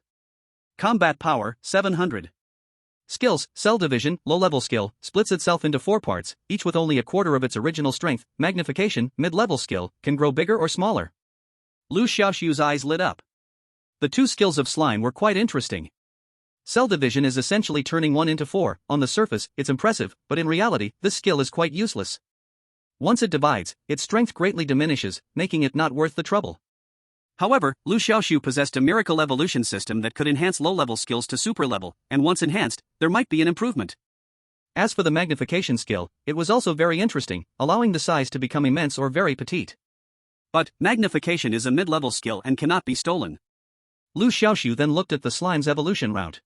Combat power, 700. Skills, cell division, low-level skill, splits itself into 4 parts, each with only a quarter of its original strength. Magnification, mid-level skill, can grow bigger or smaller. Liu Xiaoxu's eyes lit up. The 2 skills of slime were quite interesting. Cell division is essentially turning 1 into 4, on the surface, it's impressive, but in reality, this skill is quite useless. Once it divides, its strength greatly diminishes, making it not worth the trouble. However, Liu Xiaoxu possessed a miracle evolution system that could enhance low-level skills to super level, and once enhanced, there might be an improvement. As for the magnification skill, it was also very interesting, allowing the size to become immense or very petite. But, magnification is a mid-level skill and cannot be stolen. Liu Xiaoxu then looked at the slime's evolution route.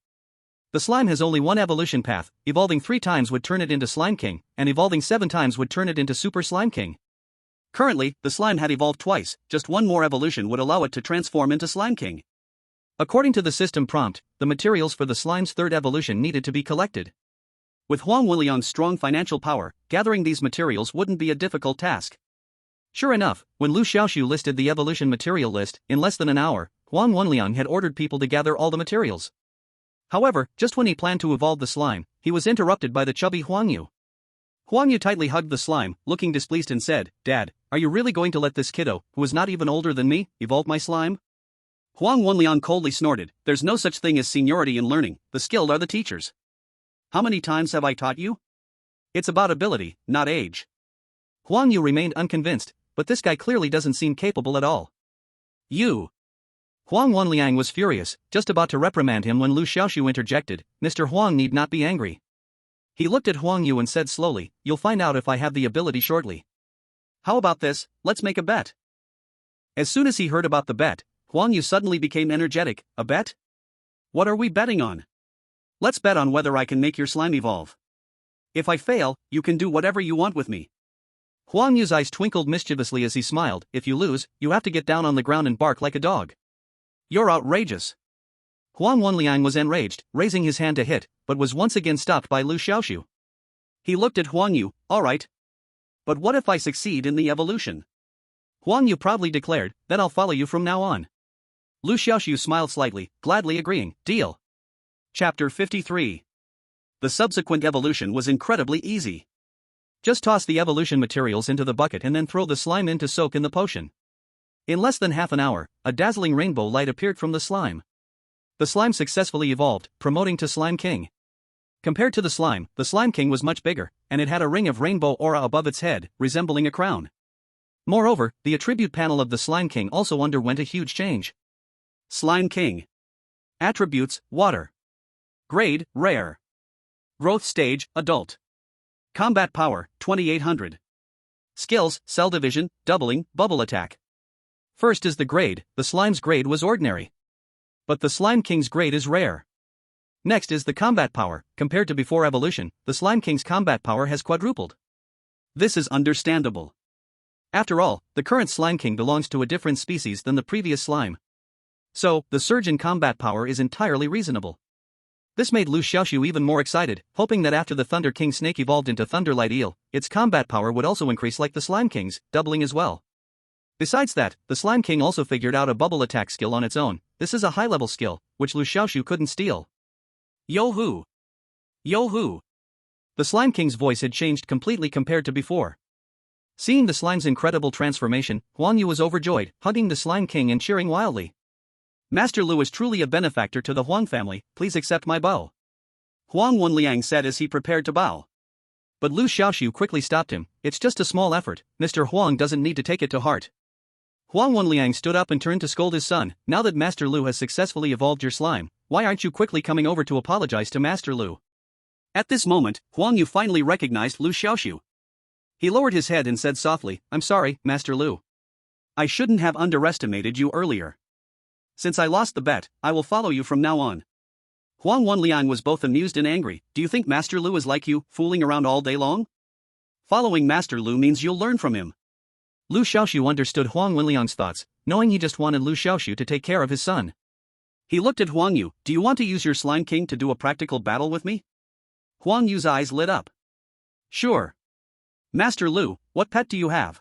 The slime has only one evolution path, evolving 3 times would turn it into Slime King, and evolving 7 times would turn it into Super Slime King. Currently, the slime had evolved twice, just one more evolution would allow it to transform into Slime King. According to the system prompt, the materials for the slime's 3rd evolution needed to be collected. With Huang Wenliang's strong financial power, gathering these materials wouldn't be a difficult task. Sure enough, when Liu Xiaoxu listed the evolution material list, in less than an hour, Huang Wenliang had ordered people to gather all the materials. However, just when he planned to evolve the slime, he was interrupted by the chubby Huang Yu. Huang Yu tightly hugged the slime, looking displeased and said, "Dad, are you really going to let this kiddo, who is not even older than me, evolve my slime?" Huang Wenliang coldly snorted, "There's no such thing as seniority in learning, the skilled are the teachers. How many times have I taught you? It's about ability, not age." Huang Yu remained unconvinced, but this guy clearly doesn't seem capable at all. You! Huang Wenliang was furious, just about to reprimand him when Liu Xiaoxu interjected, "Mr. Huang need not be angry." He looked at Huang Yu and said slowly, "You'll find out if I have the ability shortly. How about this, let's make a bet." As soon as he heard about the bet, Huang Yu suddenly became energetic. "A bet? What are we betting on?" "Let's bet on whether I can make your slime evolve. If I fail, you can do whatever you want with me." Huang Yu's eyes twinkled mischievously as he smiled, "If you lose, you have to get down on the ground and bark like a dog." "You're outrageous." Huang Wenliang was enraged, raising his hand to hit, but was once again stopped by Liu Xiaoxu. He looked at Huang Yu, "Alright. But what if I succeed in the evolution?" Huang Yu proudly declared, "Then I'll follow you from now on." Liu Xiaoxu smiled slightly, gladly agreeing, "Deal." Chapter 53. The subsequent evolution was incredibly easy. Just toss the evolution materials into the bucket and then throw the slime in to soak in the potion. In less than half an hour, a dazzling rainbow light appeared from the slime. The slime successfully evolved, promoting to Slime King. Compared to the Slime King was much bigger, and it had a ring of rainbow aura above its head, resembling a crown. Moreover, the attribute panel of the Slime King also underwent a huge change. Slime King. Attributes, water. Grade, rare. Growth stage, adult. Combat power, 2800. Skills, cell division, doubling, bubble attack. First is the grade, the slime's grade was ordinary. But the Slime King's grade is rare. Next is the combat power, compared to before evolution, the Slime King's combat power has quadrupled. This is understandable. After all, the current Slime King belongs to a different species than the previous slime. So, the surge in combat power is entirely reasonable. This made Liu Xiaoxu even more excited, hoping that after the Thunder King snake evolved into Thunderlight Eel, its combat power would also increase like the Slime King's, doubling as well. Besides that, the Slime King also figured out a bubble attack skill on its own. This is a high-level skill, which Liu Xiaoxu couldn't steal. Yo-hoo! Yo-hoo! The Slime King's voice had changed completely compared to before. Seeing the slime's incredible transformation, Huang Yu was overjoyed, hugging the Slime King and cheering wildly. "Master Liu is truly a benefactor to the Huang family, please accept my bow," Huang Wenliang said as he prepared to bow. But Liu Xiaoxu quickly stopped him, "It's just a small effort, Mr. Huang doesn't need to take it to heart." Huang Wenliang stood up and turned to scold his son, "Now that Master Liu has successfully evolved your slime, why aren't you quickly coming over to apologize to Master Liu?" At this moment, Huang Yu finally recognized Liu Xiaoxu. He lowered his head and said softly, "I'm sorry, Master Liu. I shouldn't have underestimated you earlier. Since I lost the bet, I will follow you from now on." Huang Wenliang was both amused and angry. "Do you think Master Liu is like you, fooling around all day long? Following Master Liu means you'll learn from him." Liu Xiaoxu understood Huang Wenliang's thoughts, knowing he just wanted Liu Xiaoxu to take care of his son. He looked at Huang Yu. Do you want to use your Slime King to do a practical battle with me? Huang Yu's eyes lit up. Sure. Master Liu, what pet do you have?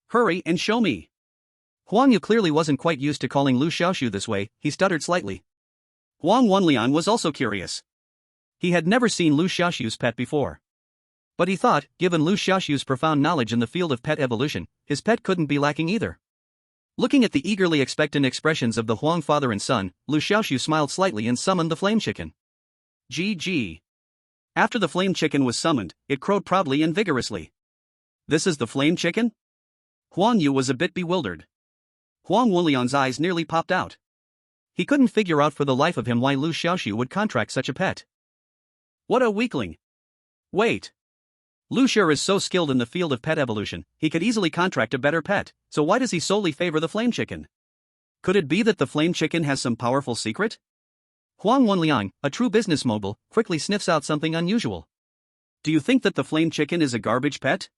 Hurry and show me. Huang Yu clearly wasn't quite used to calling Liu Xiaoxu this way, he stuttered slightly. Huang Wenlian was also curious. He had never seen Liu Xiaoxu's pet before. But he thought, given Liu Xiaoxu's profound knowledge in the field of pet evolution, his pet couldn't be lacking either. Looking at the eagerly expectant expressions of the Huang father and son, Liu Xiaoxu smiled slightly and summoned the flame chicken. GG. After the flame chicken was summoned, it crowed proudly and vigorously. This is the flame chicken? Huang Yu was a bit bewildered. Huang Wenlian's eyes nearly popped out. He couldn't figure out for the life of him why Liu Xiaoxu would contract such a pet. What a weakling. Wait. Liu Shi is so skilled in the field of pet evolution, he could easily contract a better pet, so why does he solely favor the flame chicken? Could it be that the flame chicken has some powerful secret? Huang Wenliang, a true business mogul, quickly sniffs out something unusual. Do you think that the flame chicken is a garbage pet?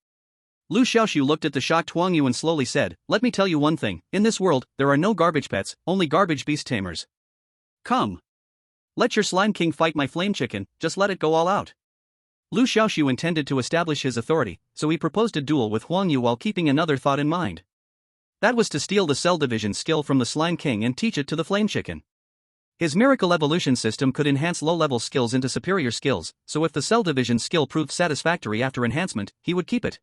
Liu Xiaoxu looked at the shocked Huang Yu and slowly said, let me tell you one thing, in this world, there are no garbage pets, only garbage beast tamers. Come. Let your Slime King fight my flame chicken, just let it go all out. Liu Xiaoxu intended to establish his authority, so he proposed a duel with Huang Yu while keeping another thought in mind. That was to steal the cell division skill from the Slime King and teach it to the flame chicken. His miracle evolution system could enhance low-level skills into superior skills, so if the cell division skill proved satisfactory after enhancement, he would keep it.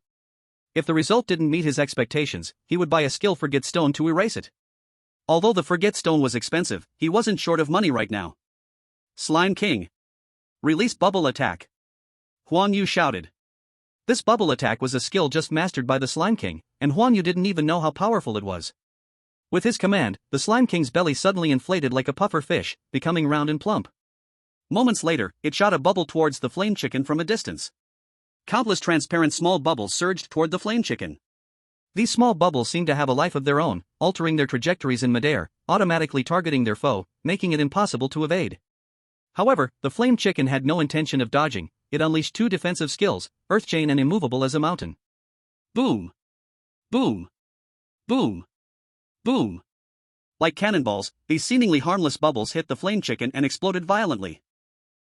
If the result didn't meet his expectations, he would buy a skill Forget Stone to erase it. Although the Forget Stone was expensive, he wasn't short of money right now. Slime King. Release Bubble Attack. Huang Yu shouted. This bubble attack was a skill just mastered by the Slime King, and Huang Yu didn't even know how powerful it was. With his command, the Slime King's belly suddenly inflated like a puffer fish, becoming round and plump. Moments later, it shot a bubble towards the flame chicken from a distance. Countless transparent small bubbles surged toward the flame chicken. These small bubbles seemed to have a life of their own, altering their trajectories in midair, automatically targeting their foe, making it impossible to evade. However, the flame chicken had no intention of dodging. It unleashed two defensive skills, Earth Chain and Immovable as a Mountain. Boom! Boom! Boom! Boom! Like cannonballs, these seemingly harmless bubbles hit the flame chicken and exploded violently.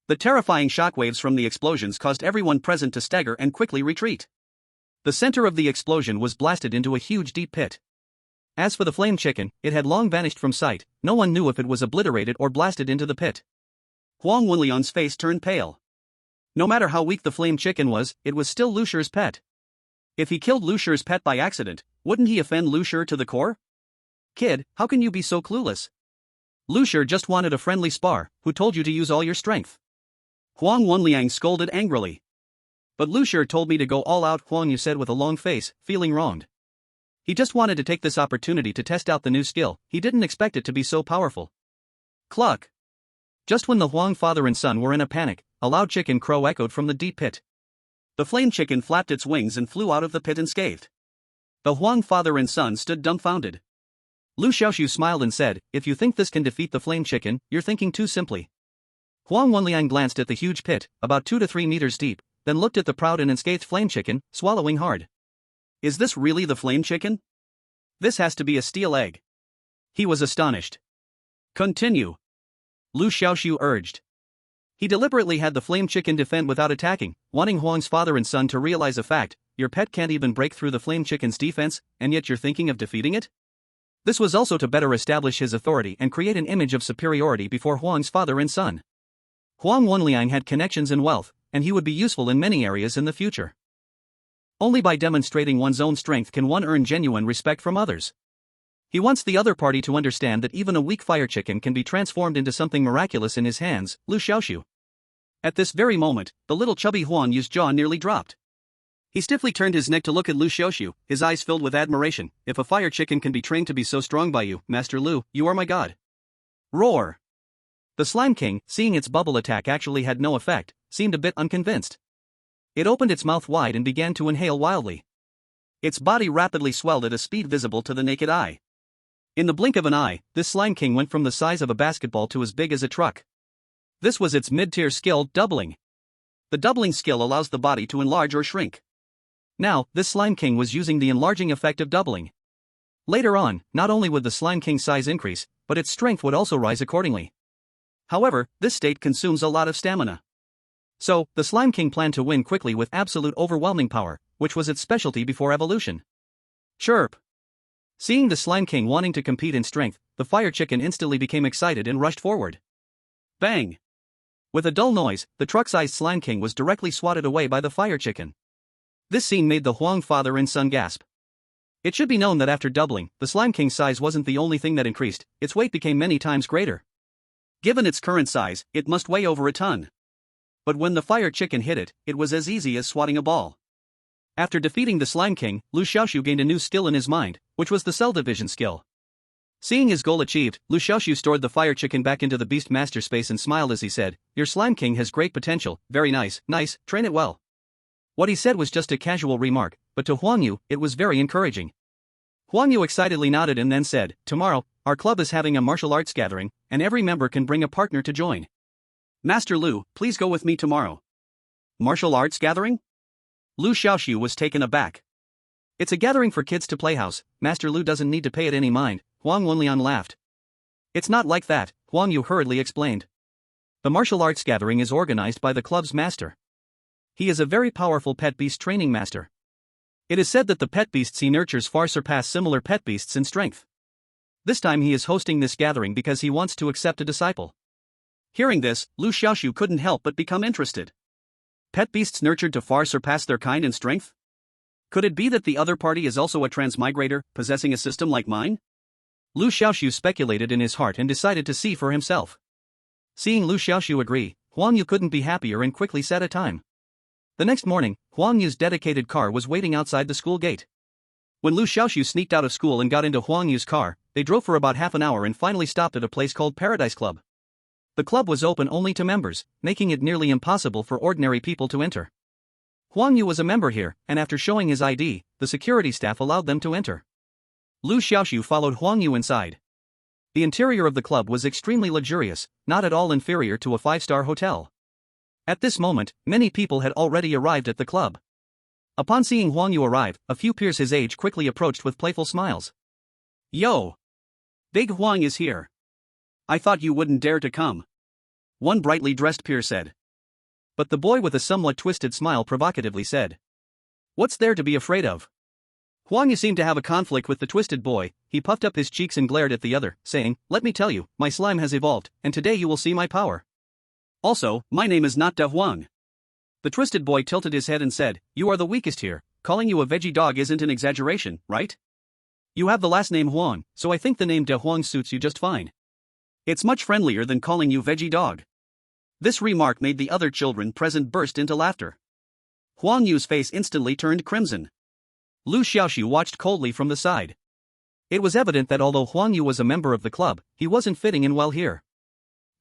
The terrifying shockwaves from the explosions caused everyone present to stagger and quickly retreat. The center of the explosion was blasted into a huge deep pit. As for the flame chicken, it had long vanished from sight, no one knew if it was obliterated or blasted into the pit. Huang Wenlian's face turned pale. No matter how weak the flame chicken was, it was still Liu Shi's pet. If he killed Liu Shi's pet by accident, wouldn't he offend Liu Shi to the core? Kid, how can you be so clueless? Liu Shi just wanted a friendly spar, who told you to use all your strength? Huang Wenliang scolded angrily. But Liu Shi told me to go all out, Huang Yu said with a long face, feeling wronged. He just wanted to take this opportunity to test out the new skill, he didn't expect it to be so powerful. Cluck! Just when the Huang father and son were in a panic, a loud chicken crow echoed from the deep pit. The flame chicken flapped its wings and flew out of the pit unscathed. The Huang father and son stood dumbfounded. Liu Xiaoxu smiled and said, if you think this can defeat the flame chicken, you're thinking too simply. Huang Wenliang glanced at the huge pit, about 2 to 3 meters deep, then looked at the proud and unscathed flame chicken, swallowing hard. Is this really the flame chicken? This has to be a steel egg. He was astonished. Continue. Liu Xiaoxu urged. He deliberately had the flame chicken defend without attacking, wanting Huang's father and son to realize a fact: your pet can't even break through the flame chicken's defense, and yet you're thinking of defeating it? This was also to better establish his authority and create an image of superiority before Huang's father and son. Huang Wenliang had connections and wealth, and he would be useful in many areas in the future. Only by demonstrating one's own strength can one earn genuine respect from others. He wants the other party to understand that even a weak fire chicken can be transformed into something miraculous in his hands, Liu Xiaoxu. At this very moment, the little chubby Huang Yu's jaw nearly dropped. He stiffly turned his neck to look at Liu Xiaoxu, his eyes filled with admiration. If a fire chicken can be trained to be so strong by you, Master Liu, you are my god. Roar! The Slime King, seeing its bubble attack actually had no effect, seemed a bit unconvinced. It opened its mouth wide and began to inhale wildly. Its body rapidly swelled at a speed visible to the naked eye. In the blink of an eye, this Slime King went from the size of a basketball to as big as a truck. This was its mid-tier skill, Doubling. The doubling skill allows the body to enlarge or shrink. Now, this Slime King was using the enlarging effect of doubling. Later on, not only would the Slime King's size increase, but its strength would also rise accordingly. However, this state consumes a lot of stamina. So, the Slime King planned to win quickly with absolute overwhelming power, which was its specialty before evolution. Chirp! Seeing the Slime King wanting to compete in strength, the fire chicken instantly became excited and rushed forward. Bang! With a dull noise, the truck-sized Slime King was directly swatted away by the fire chicken. This scene made the Huang father and son gasp. It should be known that after doubling, the Slime King's size wasn't the only thing that increased, its weight became many times greater. Given its current size, it must weigh over a ton. But when the fire chicken hit it, it was as easy as swatting a ball. After defeating the Slime King, Liu Xiaoxu gained a new skill in his mind, which was the cell division skill. Seeing his goal achieved, Liu Xiaoxu stored the fire chicken back into the beast master space and smiled as he said, "Your Slime King has great potential, very nice, train it well." What he said was just a casual remark, but to Huang Yu, it was very encouraging. Huang Yu excitedly nodded and then said, "Tomorrow, our club is having a martial arts gathering, and every member can bring a partner to join. Master Liu, please go with me tomorrow." Martial arts gathering? Liu Xiaoxu was taken aback. "It's a gathering for kids to playhouse, Master Liu doesn't need to pay it any mind," Huang Wenlian laughed. "It's not like that," Huang Yu hurriedly explained. "The martial arts gathering is organized by the club's master. He is a very powerful pet beast training master. It is said that the pet beasts he nurtures far surpass similar pet beasts in strength. This time he is hosting this gathering because he wants to accept a disciple." Hearing this, Liu Xiaoxu couldn't help but become interested. Pet beasts nurtured to far surpass their kind in strength? Could it be that the other party is also a transmigrator, possessing a system like mine? Liu Xiaoxu speculated in his heart and decided to see for himself. Seeing Liu Xiaoxu agree, Huang Yu couldn't be happier and quickly set a time. The next morning, Huang Yu's dedicated car was waiting outside the school gate. When Liu Xiaoxu sneaked out of school and got into Huang Yu's car, they drove for about half an hour and finally stopped at a place called Paradise Club. The club was open only to members, making it nearly impossible for ordinary people to enter. Huang Yu was a member here, and after showing his ID, the security staff allowed them to enter. Liu Xiaoxu followed Huang Yu inside. The interior of the club was extremely luxurious, not at all inferior to a five-star hotel. At this moment, many people had already arrived at the club. Upon seeing Huang Yu arrive, a few peers his age quickly approached with playful smiles. "Yo! Big Huang is here. I thought you wouldn't dare to come," one brightly dressed peer said. But the boy with a somewhat twisted smile provocatively said, "What's there to be afraid of?" Huang Yu seemed to have a conflict with the twisted boy. He puffed up his cheeks and glared at the other, saying, "Let me tell you, my slime has evolved, and today you will see my power. Also, my name is not De Huang." The twisted boy tilted his head and said, "You are the weakest here, calling you a veggie dog isn't an exaggeration, right? You have the last name Huang, so I think the name De Huang suits you just fine. It's much friendlier than calling you veggie dog." This remark made the other children present burst into laughter. Huang Yu's face instantly turned crimson. Liu Xiaoxu watched coldly from the side. It was evident that although Huang Yu was a member of the club, he wasn't fitting in well here.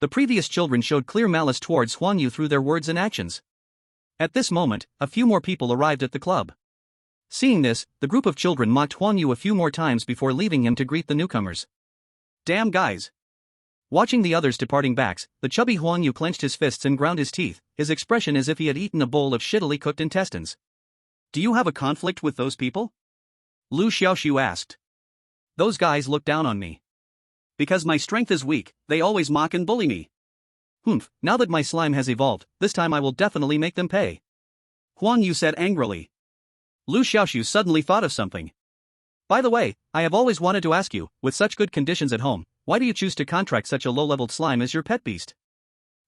The previous children showed clear malice towards Huang Yu through their words and actions. At this moment, a few more people arrived at the club. Seeing this, the group of children mocked Huang Yu a few more times before leaving him to greet the newcomers. "Damn guys." Watching the others departing backs, the chubby Huang Yu clenched his fists and ground his teeth, his expression as if he had eaten a bowl of shittily cooked intestines. "Do you have a conflict with those people?" Liu Xiaoxu asked. "Those guys look down on me. Because my strength is weak, they always mock and bully me. Now that my slime has evolved, this time I will definitely make them pay," Huang Yu said angrily. Liu Xiaoxu suddenly thought of something. "By the way, I have always wanted to ask you, with such good conditions at home, why do you choose to contract such a low-leveled slime as your pet beast?"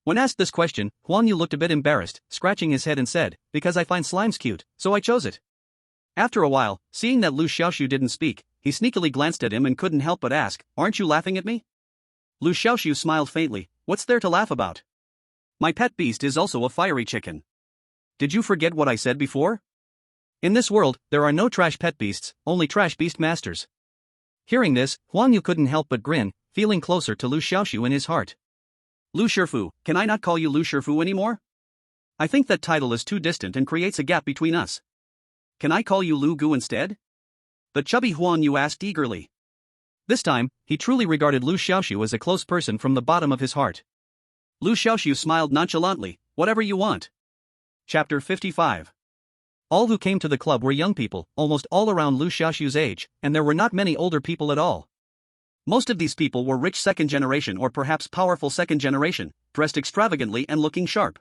When asked this question, Huang Yu looked a bit embarrassed, scratching his head and said, "Because I find slimes cute, so I chose it." After a while, seeing that Liu Xiaoxu didn't speak, he sneakily glanced at him and couldn't help but ask, "Aren't you laughing at me?" Liu Xiaoxu smiled faintly. "What's there to laugh about? My pet beast is also a fiery chicken. Did you forget what I said before? In this world, there are no trash pet beasts, only trash beast masters." Hearing this, Huang Yu couldn't help but grin, feeling closer to Liu Xiaoxu in his heart. "Liu Shifu, can I not call you Liu Shifu anymore? I think that title is too distant and creates a gap between us. Can I call you Liu Gu instead?" The chubby Huang Yu asked eagerly. This time, he truly regarded Liu Xiaoxu as a close person from the bottom of his heart. Liu Xiaoxu smiled nonchalantly, "Whatever you want." Chapter 55. All who came to the club were young people, almost all around Liu Xiaoxu's age, and there were not many older people at all. Most of these people were rich second generation or perhaps powerful second generation, dressed extravagantly and looking sharp.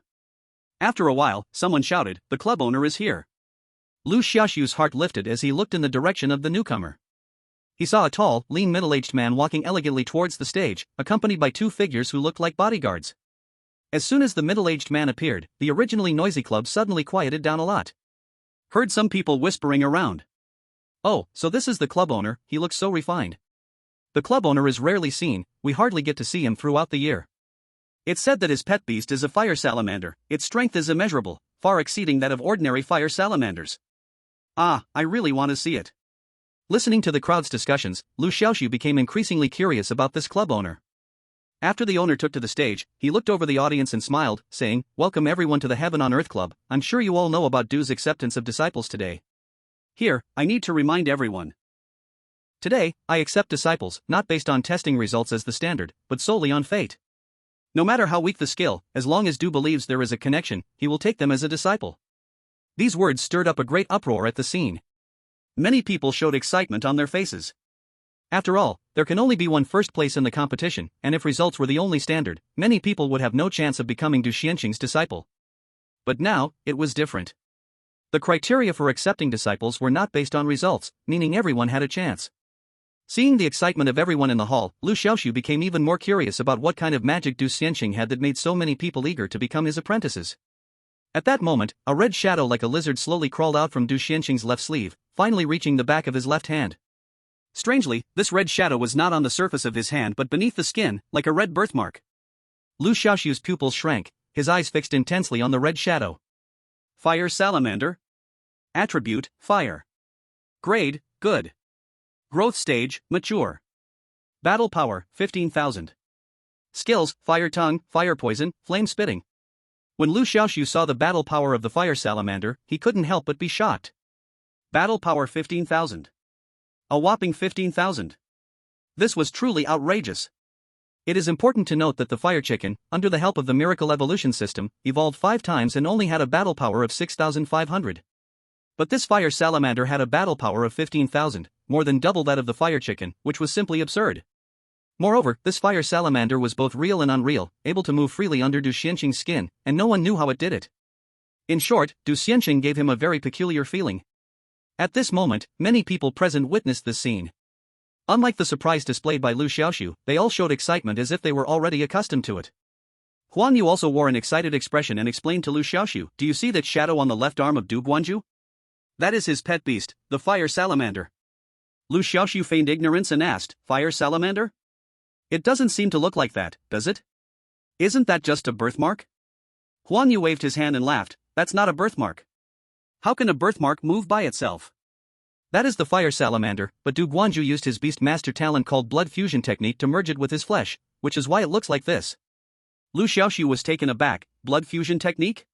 After a while, someone shouted, "The club owner is here." Liu Xiaoxu's heart lifted as he looked in the direction of the newcomer. He saw a tall, lean middle-aged man walking elegantly towards the stage, accompanied by two figures who looked like bodyguards. As soon as the middle-aged man appeared, the originally noisy club suddenly quieted down a lot. Heard some people whispering around. "Oh, so this is the club owner, he looks so refined." The club owner is rarely seen, we hardly get to see him throughout the year. It's said that his pet beast is a fire salamander, its strength is immeasurable, far exceeding that of ordinary fire salamanders. Ah, I really want to see it. Listening to the crowd's discussions, Liu Xiaoxu became increasingly curious about this club owner. After the owner took to the stage, he looked over the audience and smiled, saying, "Welcome everyone to the Heaven on Earth Club. I'm sure you all know about Du's acceptance of disciples today. Here, I need to remind everyone. Today, I accept disciples, not based on testing results as the standard, but solely on fate. No matter how weak the skill, as long as Du believes there is a connection, he will take them as a disciple." These words stirred up a great uproar at the scene. Many people showed excitement on their faces. After all, there can only be one first place in the competition, and if results were the only standard, many people would have no chance of becoming Du Xianqing's disciple. But now, it was different. The criteria for accepting disciples were not based on results, meaning everyone had a chance. Seeing the excitement of everyone in the hall, Liu Xiaoxu became even more curious about what kind of magic Du Xianqing had that made so many people eager to become his apprentices. At that moment, a red shadow like a lizard slowly crawled out from Du Xianqing's left sleeve, finally reaching the back of his left hand. Strangely, this red shadow was not on the surface of his hand but beneath the skin, like a red birthmark. Liu Xiaoxu's pupils shrank, his eyes fixed intensely on the red shadow. Fire salamander. Attribute, fire. Grade, good. Growth stage, mature. Battle power, 15,000. Skills, fire tongue, fire poison, flame spitting. When Liu Xiaoxu saw the battle power of the fire salamander, he couldn't help but be shocked. Battle power 15,000. A whopping 15,000. This was truly outrageous. It is important to note that the fire chicken, under the help of the miracle evolution system, evolved 5 times and only had a battle power of 6,500. But this fire salamander had a battle power of 15,000, more than double that of the fire chicken, which was simply absurd. Moreover, this fire salamander was both real and unreal, able to move freely under Du Xianqing's skin, and no one knew how it did it. In short, Du Xianqing gave him a very peculiar feeling. At this moment, many people present witnessed this scene. Unlike the surprise displayed by Liu Xiaoxu, they all showed excitement as if they were already accustomed to it. Huan Yu also wore an excited expression and explained to Liu Xiaoxu, "Do you see that shadow on the left arm of Du Guanju? That is his pet beast, the fire salamander." Liu Xiaoxu feigned ignorance and asked, "Fire salamander? It doesn't seem to look like that, does it? Isn't that just a birthmark?" Huan Yu waved his hand and laughed, "That's not a birthmark. How can a birthmark move by itself? That is the fire salamander, but Du Guanju used his beast master talent called blood fusion technique to merge it with his flesh, which is why it looks like this." Liu Xiaoxu was taken aback. Blood fusion technique?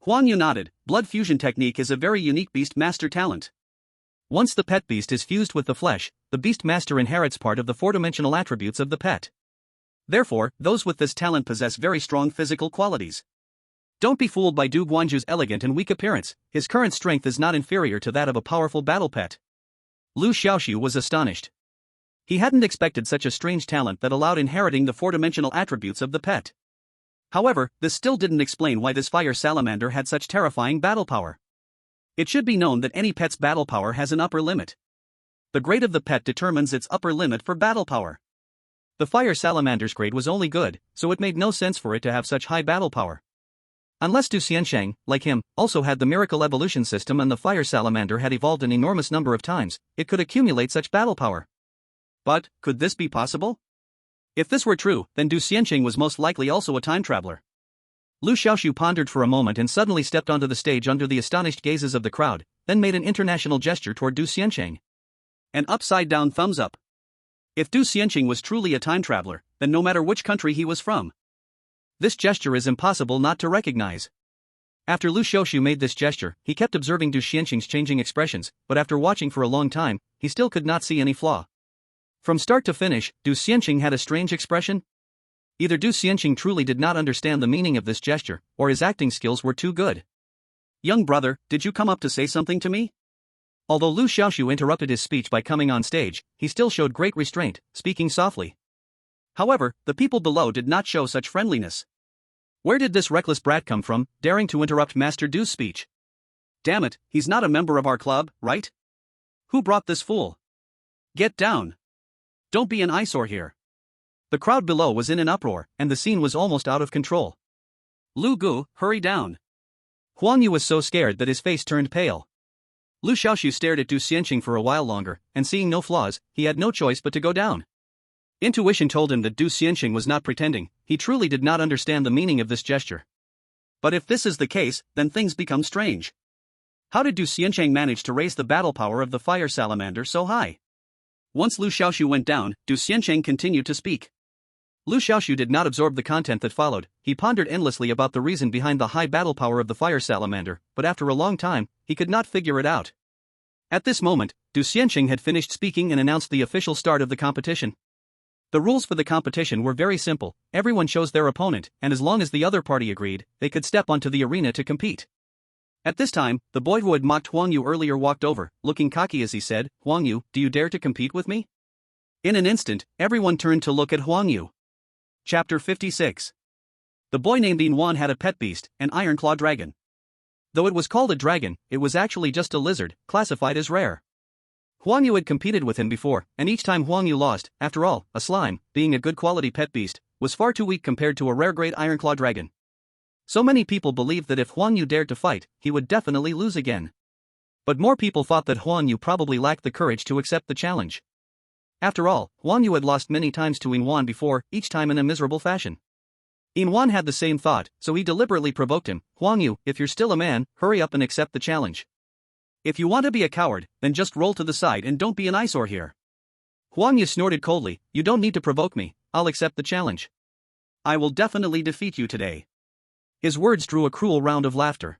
Huan Yu nodded. Blood fusion technique is a very unique beast master talent. Once the pet beast is fused with the flesh, the beast master inherits part of the 4-dimensional attributes of the pet. Therefore, those with this talent possess very strong physical qualities. Don't be fooled by Du Guanju's elegant and weak appearance, his current strength is not inferior to that of a powerful battle pet. Liu Xiaoxu was astonished. He hadn't expected such a strange talent that allowed inheriting the 4-dimensional attributes of the pet. However, this still didn't explain why this fire salamander had such terrifying battle power. It should be known that any pet's battle power has an upper limit. The grade of the pet determines its upper limit for battle power. The fire salamander's grade was only good, so it made no sense for it to have such high battle power. Unless Du Xianqing, like him, also had the miracle evolution system and the fire salamander had evolved an enormous number of times, it could accumulate such battle power. But, could this be possible? If this were true, then Du Xianqing was most likely also a time traveler. Liu Xiaoxu pondered for a moment and suddenly stepped onto the stage under the astonished gazes of the crowd, then made an international gesture toward Du Xianqing. An upside-down thumbs up. If Du Xianqing was truly a time traveler, then no matter which country he was from, this gesture is impossible not to recognize. After Liu Xiaoxu made this gesture, he kept observing Du Xianqing's changing expressions, but after watching for a long time, he still could not see any flaw. From start to finish, Du Xianqing had a strange expression. Either Du Xianqing truly did not understand the meaning of this gesture, or his acting skills were too good. "Young brother, did you come up to say something to me?" Although Liu Xiaoxu interrupted his speech by coming on stage, he still showed great restraint, speaking softly. However, the people below did not show such friendliness. Where did this reckless brat come from, daring to interrupt Master Du's speech? Damn it, he's not a member of our club, right? Who brought this fool? Get down. Don't be an eyesore here. The crowd below was in an uproar, and the scene was almost out of control. Lu Gu, hurry down. Huang Yu was so scared that his face turned pale. Liu Xiaoxu stared at Du Xianqing for a while longer, and seeing no flaws, he had no choice but to go down. Intuition told him that Du Xianqing was not pretending, he truly did not understand the meaning of this gesture. But if this is the case, then things become strange. How did Du Xianqing manage to raise the battle power of the fire salamander so high? Once Liu Xiaoxu went down, Du Xianqing continued to speak. Liu Xiaoxu did not absorb the content that followed, he pondered endlessly about the reason behind the high battle power of the fire salamander, but after a long time, he could not figure it out. At this moment, Du Xianqing had finished speaking and announced the official start of the competition. The rules for the competition were very simple, everyone chose their opponent, and as long as the other party agreed, they could step onto the arena to compete. At this time, the boy who had mocked Huang Yu earlier walked over, looking cocky as he said, "Huang Yu, do you dare to compete with me?" In an instant, everyone turned to look at Huang Yu. Chapter 56. The boy named Yin had a pet beast, an iron-claw dragon. Though it was called a dragon, it was actually just a lizard, classified as rare. Huang Yu had competed with him before, and each time Huang Yu lost. After all, a slime, being a good quality pet beast, was far too weak compared to a rare-grade iron-claw dragon. So many people believed that if Huang Yu dared to fight, he would definitely lose again. But more people thought that Huang Yu probably lacked the courage to accept the challenge. After all, Huang Yu had lost many times to Yin before, each time in a miserable fashion. Yin had the same thought, so he deliberately provoked him. "Huang Yu, if you're still a man, hurry up and accept the challenge. If you want to be a coward, then just roll to the side and don't be an eyesore here." Huang Yu snorted coldly, "You don't need to provoke me, I'll accept the challenge. I will definitely defeat you today." His words drew a cruel round of laughter.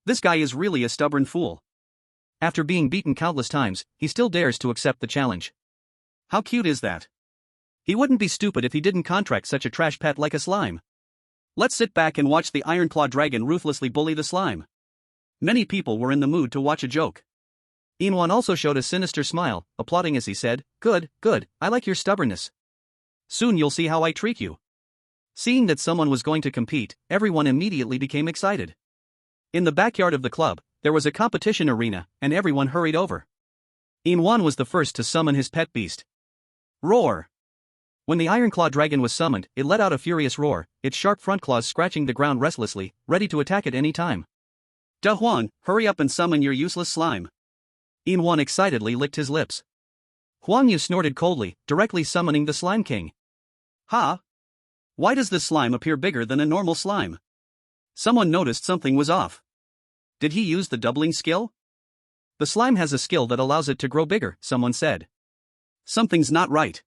This guy is really a stubborn fool. After being beaten countless times, he still dares to accept the challenge. How cute is that? He wouldn't be stupid if he didn't contract such a trash pet like a slime. Let's sit back and watch the iron-claw dragon ruthlessly bully the slime. Many people were in the mood to watch a joke. Yin also showed a sinister smile, applauding as he said, "Good, good, I like your stubbornness. Soon you'll see how I treat you." Seeing that someone was going to compete, everyone immediately became excited. In the backyard of the club, there was a competition arena, and everyone hurried over. Yin was the first to summon his pet beast. Roar! When the iron-claw dragon was summoned, it let out a furious roar, its sharp front claws scratching the ground restlessly, ready to attack at any time. "Da Huang, hurry up and summon your useless slime." Yin excitedly licked his lips. Huang Yu snorted coldly, directly summoning the Slime King. "Ha! Why does this slime appear bigger than a normal slime?" Someone noticed something was off. Did he use the doubling skill? "The slime has a skill that allows it to grow bigger," someone said. "Something's not right.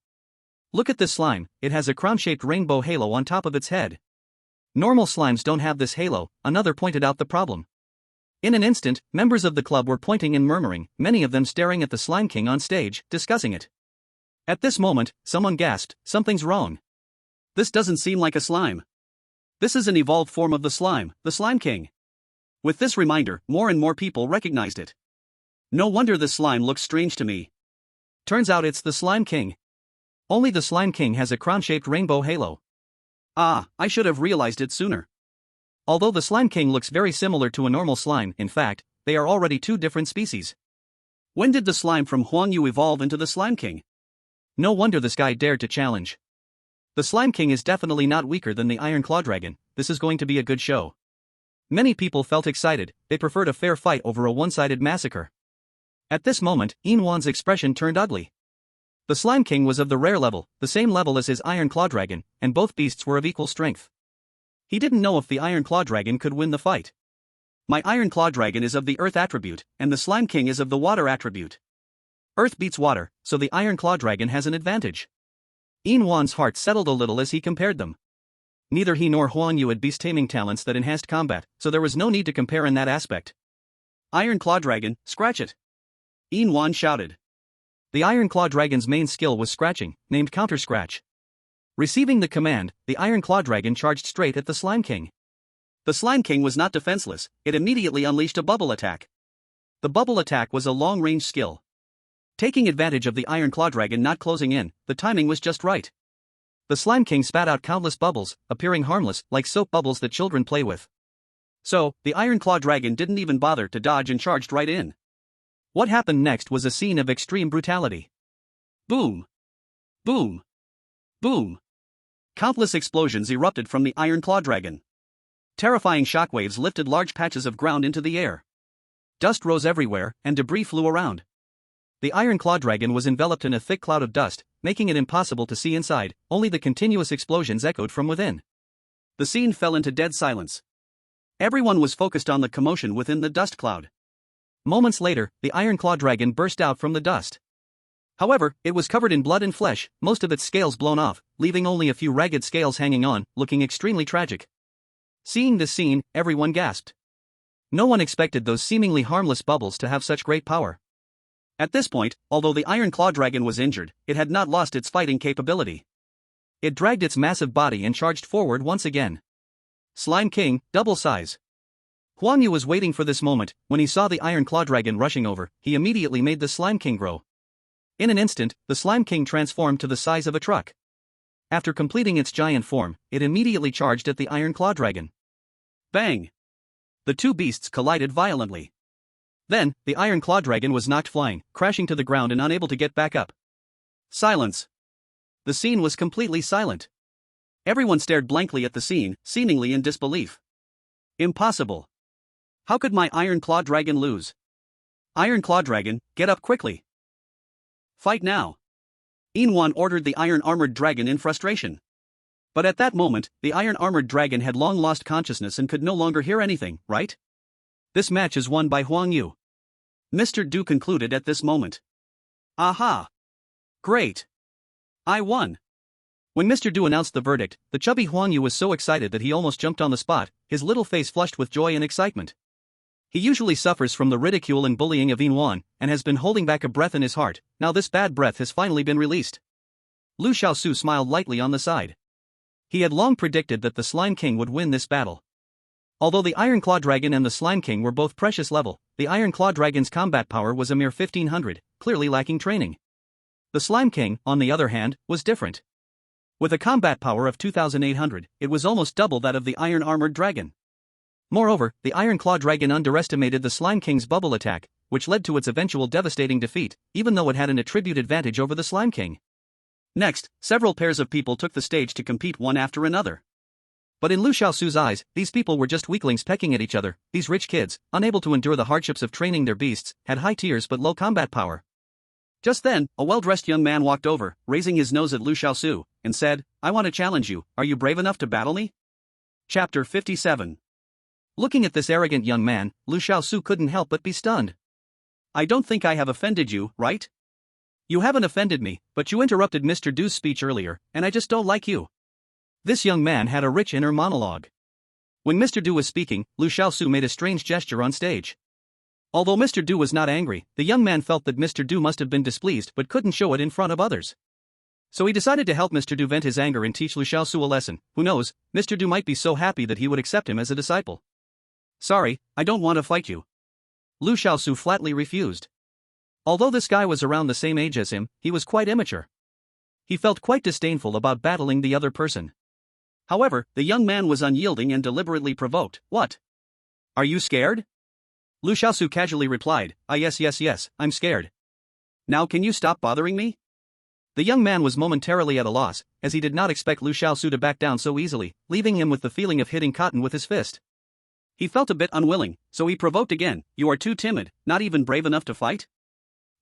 Look at this slime, it has a crown-shaped rainbow halo on top of its head. Normal slimes don't have this halo," another pointed out the problem. In an instant, members of the club were pointing and murmuring, many of them staring at the Slime King on stage, discussing it. At this moment, someone gasped, "Something's wrong. This doesn't seem like a slime. This is an evolved form of the Slime King." With this reminder, more and more people recognized it. "No wonder this slime looks strange to me. Turns out it's the Slime King. Only the Slime King has a crown-shaped rainbow halo. Ah, I should have realized it sooner." Although the Slime King looks very similar to a normal slime, in fact, they are already two different species. When did the slime from Huang Yu evolve into the Slime King? No wonder this guy dared to challenge. The Slime King is definitely not weaker than the Iron Claw Dragon, this is going to be a good show. Many people felt excited, they preferred a fair fight over a one-sided massacre. At this moment, Yinwan's expression turned ugly. The Slime King was of the rare level, the same level as his Iron Claw Dragon, and both beasts were of equal strength. He didn't know if the Iron Claw Dragon could win the fight. "My Iron Claw Dragon is of the Earth attribute, and the Slime King is of the Water attribute. Earth beats water, so the Iron Claw Dragon has an advantage." Yinwan's heart settled a little as he compared them. Neither he nor Huang Yu had beast taming talents that enhanced combat, so there was no need to compare in that aspect. "Iron Claw Dragon, scratch it!" Yin shouted. The Iron Claw Dragon's main skill was scratching, named Counter Scratch. Receiving the command, the Iron Claw Dragon charged straight at the Slime King. The Slime King was not defenseless, it immediately unleashed a bubble attack. The bubble attack was a long-range skill. Taking advantage of the Iron Claw Dragon not closing in, the timing was just right. The Slime King spat out countless bubbles, appearing harmless, like soap bubbles that children play with. So, the Iron Claw Dragon didn't even bother to dodge and charged right in. What happened next was a scene of extreme brutality. Boom! Boom! Boom! Countless explosions erupted from the Iron Claw Dragon. Terrifying shockwaves lifted large patches of ground into the air. Dust rose everywhere, and debris flew around. The Iron Claw Dragon was enveloped in a thick cloud of dust, making it impossible to see inside, only the continuous explosions echoed from within. The scene fell into dead silence. Everyone was focused on the commotion within the dust cloud. Moments later, the Iron Claw Dragon burst out from the dust. However, it was covered in blood and flesh, most of its scales blown off, leaving only a few ragged scales hanging on, looking extremely tragic. Seeing this scene, everyone gasped. No one expected those seemingly harmless bubbles to have such great power. At this point, although the Iron Claw Dragon was injured, it had not lost its fighting capability. It dragged its massive body and charged forward once again. Slime King, double size. Huang Yu was waiting for this moment. When he saw the Iron Claw Dragon rushing over, he immediately made the Slime King grow. In an instant, the Slime King transformed to the size of a truck. After completing its giant form, it immediately charged at the Iron Claw Dragon. Bang! The two beasts collided violently. Then, the Iron Claw Dragon was knocked flying, crashing to the ground and unable to get back up. Silence. The scene was completely silent. Everyone stared blankly at the scene, seemingly in disbelief. Impossible. How could my Iron Claw Dragon lose? Iron Claw Dragon, get up quickly. Fight now. Inwan ordered the Iron-Armored Dragon in frustration. But at that moment, the Iron-Armored Dragon had long lost consciousness and could no longer hear anything, right? This match is won by Huang Yu. Mr. Du concluded at this moment. Aha! Great! I won! When Mr. Du announced the verdict, the chubby Huang Yu was so excited that he almost jumped on the spot, his little face flushed with joy and excitement. He usually suffers from the ridicule and bullying of Inwan, and has been holding back a breath in his heart. Now this bad breath has finally been released. Liu Xiaoxu smiled lightly on the side. He had long predicted that the Slime King would win this battle. Although the Iron Claw Dragon and the Slime King were both precious level, the Iron Claw Dragon's combat power was a mere 1500, clearly lacking training. The Slime King, on the other hand, was different. With a combat power of 2800, it was almost double that of the Iron-Armored Dragon. Moreover, the Iron Claw Dragon underestimated the Slime King's bubble attack, which led to its eventual devastating defeat, even though it had an attribute advantage over the Slime King. Next, several pairs of people took the stage to compete one after another. But in Liu Xiaoxu's eyes, these people were just weaklings pecking at each other. These rich kids, unable to endure the hardships of training their beasts, had high tiers but low combat power. Just then, a well-dressed young man walked over, raising his nose at Liu Xiaoxu, and said, "I want to challenge you. Are you brave enough to battle me?" Chapter 57. Looking at this arrogant young man, Liu Xiaoxu couldn't help but be stunned. "I don't think I have offended you, right?" "You haven't offended me, but you interrupted Mr. Du's speech earlier, and I just don't like you." This young man had a rich inner monologue. When Mr. Du was speaking, Liu Xiaoxu made a strange gesture on stage. Although Mr. Du was not angry, the young man felt that Mr. Du must have been displeased but couldn't show it in front of others. So he decided to help Mr. Du vent his anger and teach Liu Xiaoxu a lesson. Who knows, Mr. Du might be so happy that he would accept him as a disciple. "Sorry, I don't want to fight you." Liu Xiaoxu flatly refused. Although this guy was around the same age as him, he was quite immature. He felt quite disdainful about battling the other person. However, the young man was unyielding and deliberately provoked. "What? Are you scared?" Liu Xiaoxu casually replied, yes, I'm scared." "Now can you stop bothering me?" The young man was momentarily at a loss, as he did not expect Liu Xiaoxu to back down so easily, leaving him with the feeling of hitting cotton with his fist. He felt a bit unwilling, so he provoked again. "You are too timid, not even brave enough to fight?"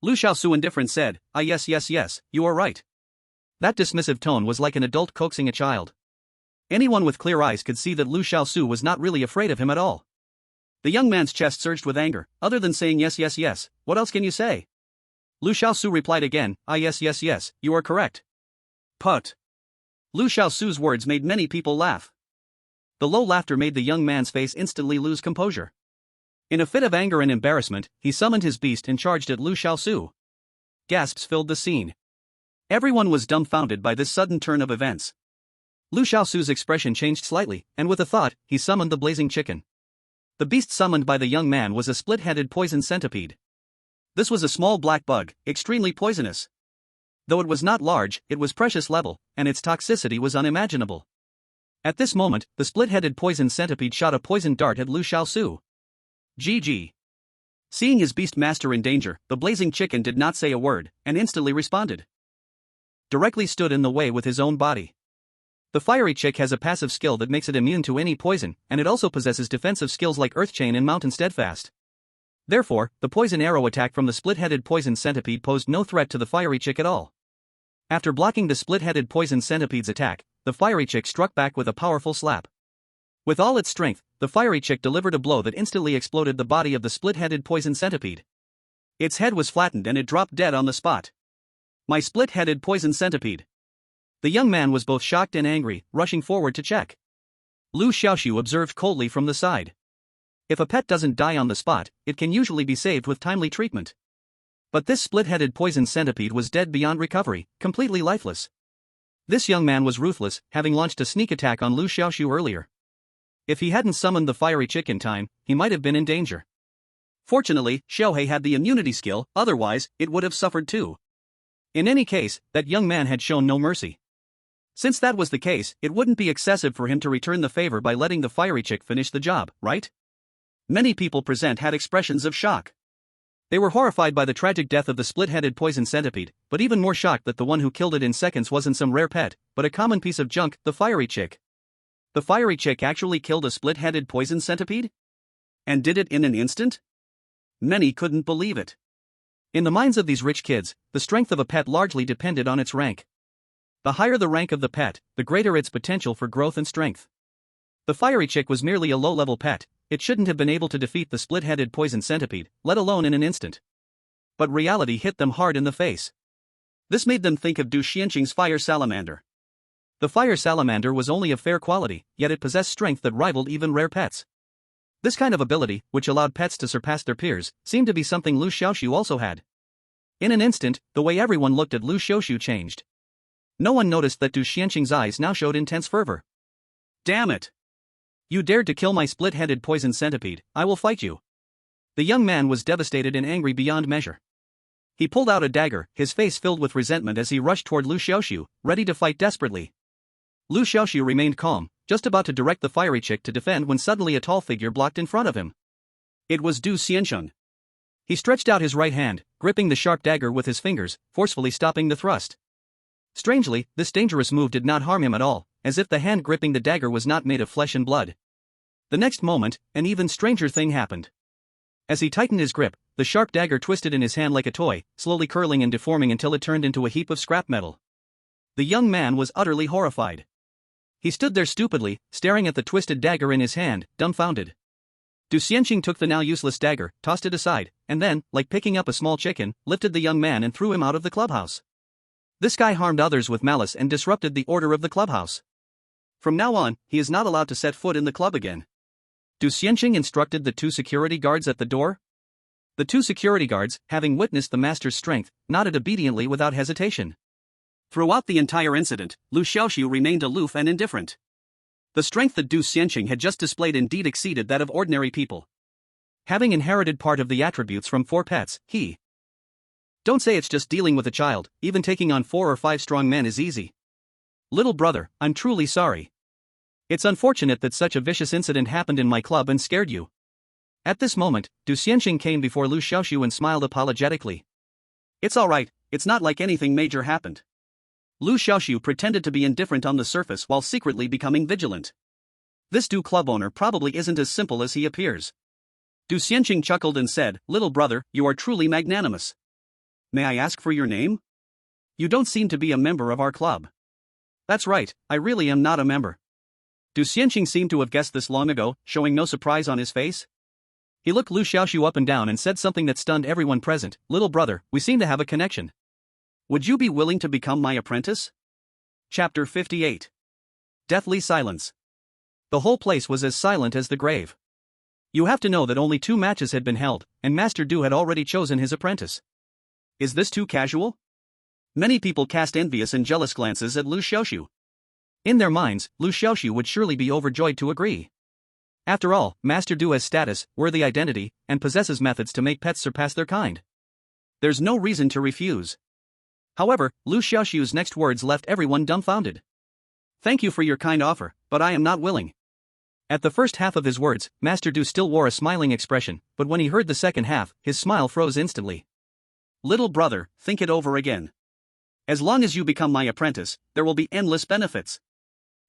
Liu Xiaoxu indifferent said, yes, you are right." That dismissive tone was like an adult coaxing a child. Anyone with clear eyes could see that Liu Xiaoxu was not really afraid of him at all. The young man's chest surged with anger. "Other than saying yes, what else can you say?" Liu Xiaoxu replied again, yes, you are correct." Put. Liu Xiaoxu's words made many people laugh. The low laughter made the young man's face instantly lose composure. In a fit of anger and embarrassment, he summoned his beast and charged at Liu Xiaoxu. Gasps filled the scene. Everyone was dumbfounded by this sudden turn of events. Liu Xiaoxu's expression changed slightly, and with a thought, he summoned the blazing chicken. The beast summoned by the young man was a split-headed poison centipede. This was a small black bug, extremely poisonous. Though it was not large, it was precious level, and its toxicity was unimaginable. At this moment, the split-headed poison centipede shot a poisoned dart at Liu Xiaoxu. GG. Seeing his beast master in danger, the blazing chicken did not say a word, and instantly responded. Directly stood in the way with his own body. The fiery chick has a passive skill that makes it immune to any poison, and it also possesses defensive skills like Earth Chain and Mountain Steadfast. Therefore, the poison arrow attack from the split-headed poison centipede posed no threat to the fiery chick at all. After blocking the split-headed poison centipede's attack, the fiery chick struck back with a powerful slap. With all its strength, the fiery chick delivered a blow that instantly exploded the body of the split-headed poison centipede. Its head was flattened and it dropped dead on the spot. My split-headed poison centipede. The young man was both shocked and angry, rushing forward to check. Liu Xiaoxu observed coldly from the side. If a pet doesn't die on the spot, it can usually be saved with timely treatment. But this split-headed poison centipede was dead beyond recovery, completely lifeless. This young man was ruthless, having launched a sneak attack on Liu Xiaoxu earlier. If he hadn't summoned the fiery chick in time, he might have been in danger. Fortunately, Xiaohei had the immunity skill, otherwise, it would have suffered too. In any case, that young man had shown no mercy. Since that was the case, it wouldn't be excessive for him to return the favor by letting the fiery chick finish the job, right? Many people present had expressions of shock. They were horrified by the tragic death of the split-headed poison centipede, but even more shocked that the one who killed it in seconds wasn't some rare pet, but a common piece of junk, the fiery chick. The fiery chick actually killed a split-headed poison centipede? And did it in an instant? Many couldn't believe it. In the minds of these rich kids, the strength of a pet largely depended on its rank. The higher the rank of the pet, the greater its potential for growth and strength. The fiery chick was merely a low-level pet. It shouldn't have been able to defeat the split-headed poison centipede, let alone in an instant. But reality hit them hard in the face. This made them think of Du Xianqing's fire salamander. The fire salamander was only of fair quality, yet it possessed strength that rivaled even rare pets. This kind of ability, which allowed pets to surpass their peers, seemed to be something Liu Xiaoxu also had. In an instant, the way everyone looked at Liu Xiaoxu changed. No one noticed that Du Xianqing's eyes now showed intense fervor. Damn it! You dared to kill my split-headed poison centipede, I will fight you. The young man was devastated and angry beyond measure. He pulled out a dagger, his face filled with resentment as he rushed toward Liu Xiaoxu, ready to fight desperately. Liu Xiaoxu remained calm, just about to direct the fiery chick to defend when suddenly a tall figure blocked in front of him. It was Du Xianqing. He stretched out his right hand, gripping the sharp dagger with his fingers, forcefully stopping the thrust. Strangely, this dangerous move did not harm him at all, as if the hand gripping the dagger was not made of flesh and blood. The next moment, an even stranger thing happened. As he tightened his grip, the sharp dagger twisted in his hand like a toy, slowly curling and deforming until it turned into a heap of scrap metal. The young man was utterly horrified. He stood there stupidly, staring at the twisted dagger in his hand, dumbfounded. Du Xianqing took the now useless dagger, tossed it aside, and then, like picking up a small chicken, lifted the young man and threw him out of the clubhouse. This guy harmed others with malice and disrupted the order of the clubhouse. From now on, he is not allowed to set foot in the club again. Du Xianqing instructed the 2 security guards at the door. The 2 security guards, having witnessed the master's strength, nodded obediently without hesitation. Throughout the entire incident, Liu Xiaoxu remained aloof and indifferent. The strength that Du Xianqing had just displayed indeed exceeded that of ordinary people. Having inherited part of the attributes from 4 pets, he. Don't say it's just dealing with a child, even taking on 4 or 5 strong men is easy. Little brother, I'm truly sorry. It's unfortunate that such a vicious incident happened in my club and scared you. At this moment, Du Xianqing came before Liu Xiaoxu and smiled apologetically. It's alright, it's not like anything major happened. Liu Xiaoxu pretended to be indifferent on the surface while secretly becoming vigilant. This Du club owner probably isn't as simple as he appears. Du Xianqing chuckled and said, Little brother, you are truly magnanimous. May I ask for your name? You don't seem to be a member of our club. That's right, I really am not a member. Du Xianqing seemed to have guessed this long ago, showing no surprise on his face. He looked Liu Xiaoxu up and down and said something that stunned everyone present. Little brother, we seem to have a connection. Would you be willing to become my apprentice? Chapter 58. Deathly silence. The whole place was as silent as the grave. You have to know that only 2 matches had been held, and Master Du had already chosen his apprentice. Is this too casual? Many people cast envious and jealous glances at Liu Xiaoxu. In their minds, Liu Xiaoxu would surely be overjoyed to agree. After all, Master Du has status, worthy identity, and possesses methods to make pets surpass their kind. There's no reason to refuse. However, Liu Xiaoxu's next words left everyone dumbfounded. Thank you for your kind offer, but I am not willing. At the first half of his words, Master Du still wore a smiling expression, but when he heard the second half, his smile froze instantly. Little brother, think it over again. As long as you become my apprentice, there will be endless benefits.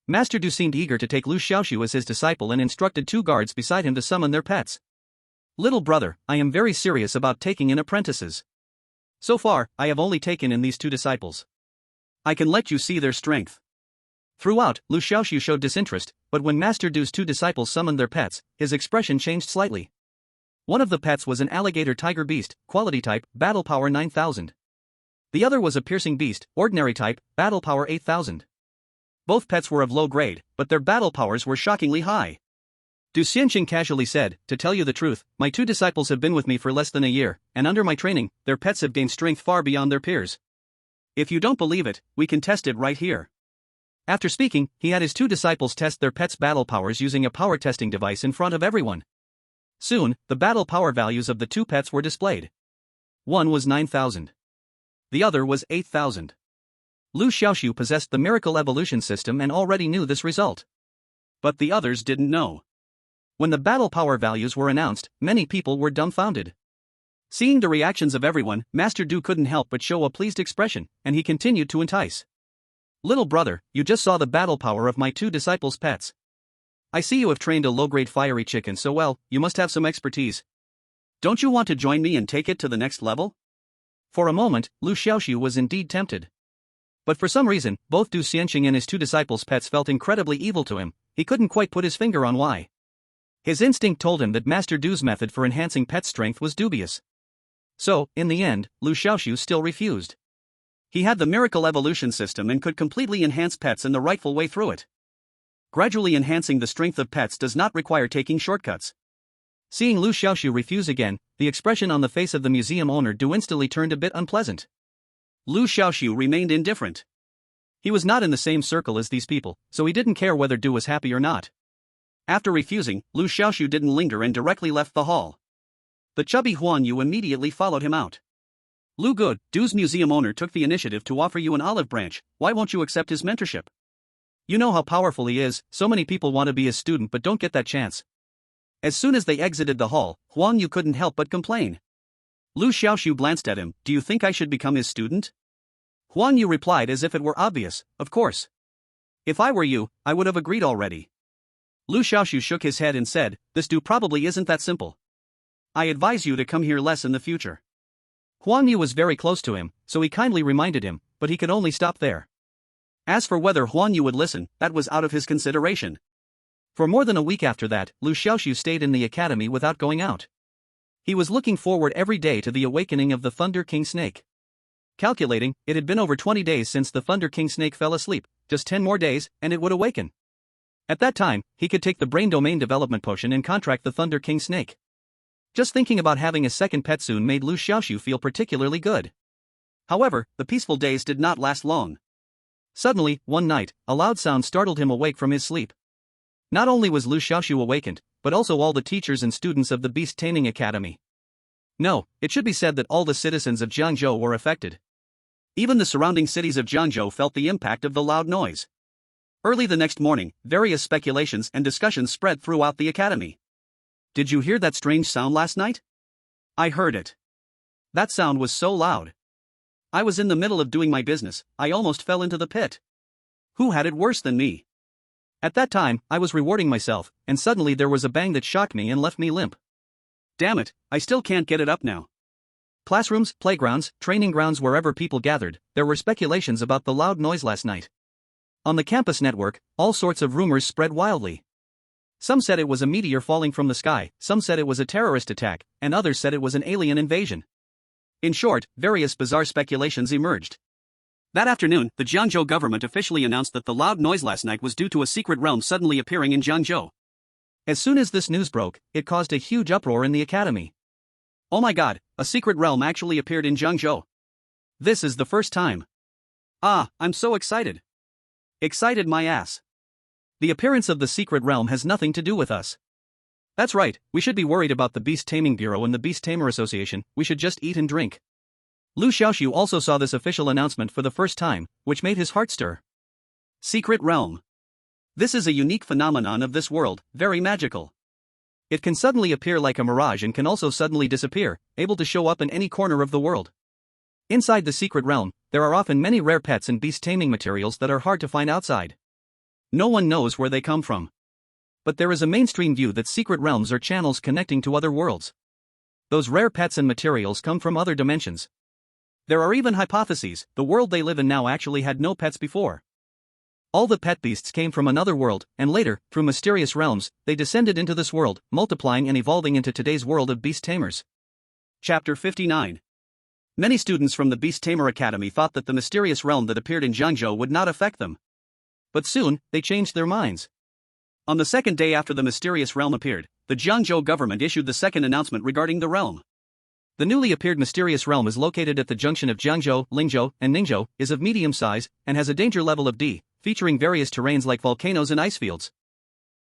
Master Du seemed eager to take Liu Xiaoxu as his disciple and instructed 2 guards beside him to summon their pets. Little brother, I am very serious about taking in apprentices. So far, I have only taken in these 2 disciples. I can let you see their strength. Throughout, Liu Xiaoxu showed disinterest, but when Master Du's 2 disciples summoned their pets, his expression changed slightly. One of the pets was an alligator tiger beast, quality type, battle power 9000. The other was a piercing beast, ordinary type, battle power 8000. Both pets were of low grade, but their battle powers were shockingly high. Du Xianqing casually said, to tell you the truth, my 2 disciples have been with me for less than a year, and under my training, their pets have gained strength far beyond their peers. If you don't believe it, we can test it right here. After speaking, he had his 2 disciples test their pets' battle powers using a power testing device in front of everyone. Soon, the battle power values of the 2 pets were displayed. One was 9000. The other was 8000. Liu Xiaoxu possessed the miracle evolution system and already knew this result. But the others didn't know. When the battle power values were announced, many people were dumbfounded. Seeing the reactions of everyone, Master Du couldn't help but show a pleased expression, and he continued to entice. Little brother, you just saw the battle power of my 2 disciples' pets. I see you have trained a low-grade fiery chicken so well, you must have some expertise. Don't you want to join me and take it to the next level? For a moment, Liu Xiaoxu was indeed tempted. But for some reason, both Du Xianqing and his 2 disciples' pets felt incredibly evil to him. He couldn't quite put his finger on why. His instinct told him that Master Du's method for enhancing pet strength was dubious. So, in the end, Liu Xiaoxu still refused. He had the miracle evolution system and could completely enhance pets in the rightful way through it. Gradually enhancing the strength of pets does not require taking shortcuts. Seeing Liu Xiaoxu refuse again, the expression on the face of the museum owner Du instantly turned a bit unpleasant. Liu Xiaoxu remained indifferent. He was not in the same circle as these people, so he didn't care whether Du was happy or not. After refusing, Liu Xiaoxu didn't linger and directly left the hall. The chubby Huan Yu immediately followed him out. Lu Good, Du's museum owner took the initiative to offer you an olive branch, why won't you accept his mentorship? You know how powerful he is, so many people want to be his student but don't get that chance. As soon as they exited the hall, Huan Yu couldn't help but complain. Liu Xiaoxu glanced at him, do you think I should become his student? Huan Yu replied as if it were obvious, of course. If I were you, I would have agreed already. Liu Xiaoxu shook his head and said, this Du probably isn't that simple. I advise you to come here less in the future. Huan Yu was very close to him, so he kindly reminded him, but he could only stop there. As for whether Huan Yu would listen, that was out of his consideration. For more than a week after that, Liu Xiaoxu stayed in the academy without going out. He was looking forward every day to the awakening of the Thunder King Snake. Calculating, it had been over 20 days since the Thunder King Snake fell asleep, just 10 more days, and it would awaken. At that time, he could take the Brain Domain Development Potion and contract the Thunder King Snake. Just thinking about having a second pet soon made Liu Xiaoxu feel particularly good. However, the peaceful days did not last long. Suddenly, one night, a loud sound startled him awake from his sleep. Not only was Liu Xiaoxu awakened, but also all the teachers and students of the Beast Taming Academy. No, it should be said that all the citizens of Jiangzhou were affected. Even the surrounding cities of Jiangzhou felt the impact of the loud noise. Early the next morning, various speculations and discussions spread throughout the academy. Did you hear that strange sound last night? I heard it. That sound was so loud. I was in the middle of doing my business, I almost fell into the pit. Who had it worse than me? At that time, I was rewarding myself, and suddenly there was a bang that shocked me and left me limp. Damn it, I still can't get it up now. Classrooms, playgrounds, training grounds, wherever people gathered, there were speculations about the loud noise last night. On the campus network, all sorts of rumors spread wildly. Some said it was a meteor falling from the sky, some said it was a terrorist attack, and others said it was an alien invasion. In short, various bizarre speculations emerged. That afternoon, the Jiangzhou government officially announced that the loud noise last night was due to a secret realm suddenly appearing in Jiangzhou. As soon as this news broke, it caused a huge uproar in the academy. Oh my god, a secret realm actually appeared in Jiangzhou. This is the first time. Ah, I'm so excited. Excited my ass. The appearance of the secret realm has nothing to do with us. That's right, we should be worried about the Beast Taming Bureau and the Beast Tamer Association, we should just eat and drink. Liu Xiaoxu also saw this official announcement for the first time, which made his heart stir. Secret Realm. This is a unique phenomenon of this world, very magical. It can suddenly appear like a mirage and can also suddenly disappear, able to show up in any corner of the world. Inside the secret realm, there are often many rare pets and beast taming materials that are hard to find outside. No one knows where they come from. But there is a mainstream view that secret realms are channels connecting to other worlds. Those rare pets and materials come from other dimensions. There are even hypotheses the world they live in now actually had no pets before. All the pet beasts came from another world, and later, through mysterious realms, they descended into this world, multiplying and evolving into today's world of beast tamers. Chapter 59. Many students from the Beast Tamer Academy thought that the mysterious realm that appeared in Jiangzhou would not affect them. But soon, they changed their minds. On the second day after the mysterious realm appeared, the Jiangzhou government issued the second announcement regarding the realm. The newly appeared mysterious realm is located at the junction of Jiangzhou, Lingzhou, and Ningzhou, is of medium size, and has a danger level of D, featuring various terrains like volcanoes and ice fields.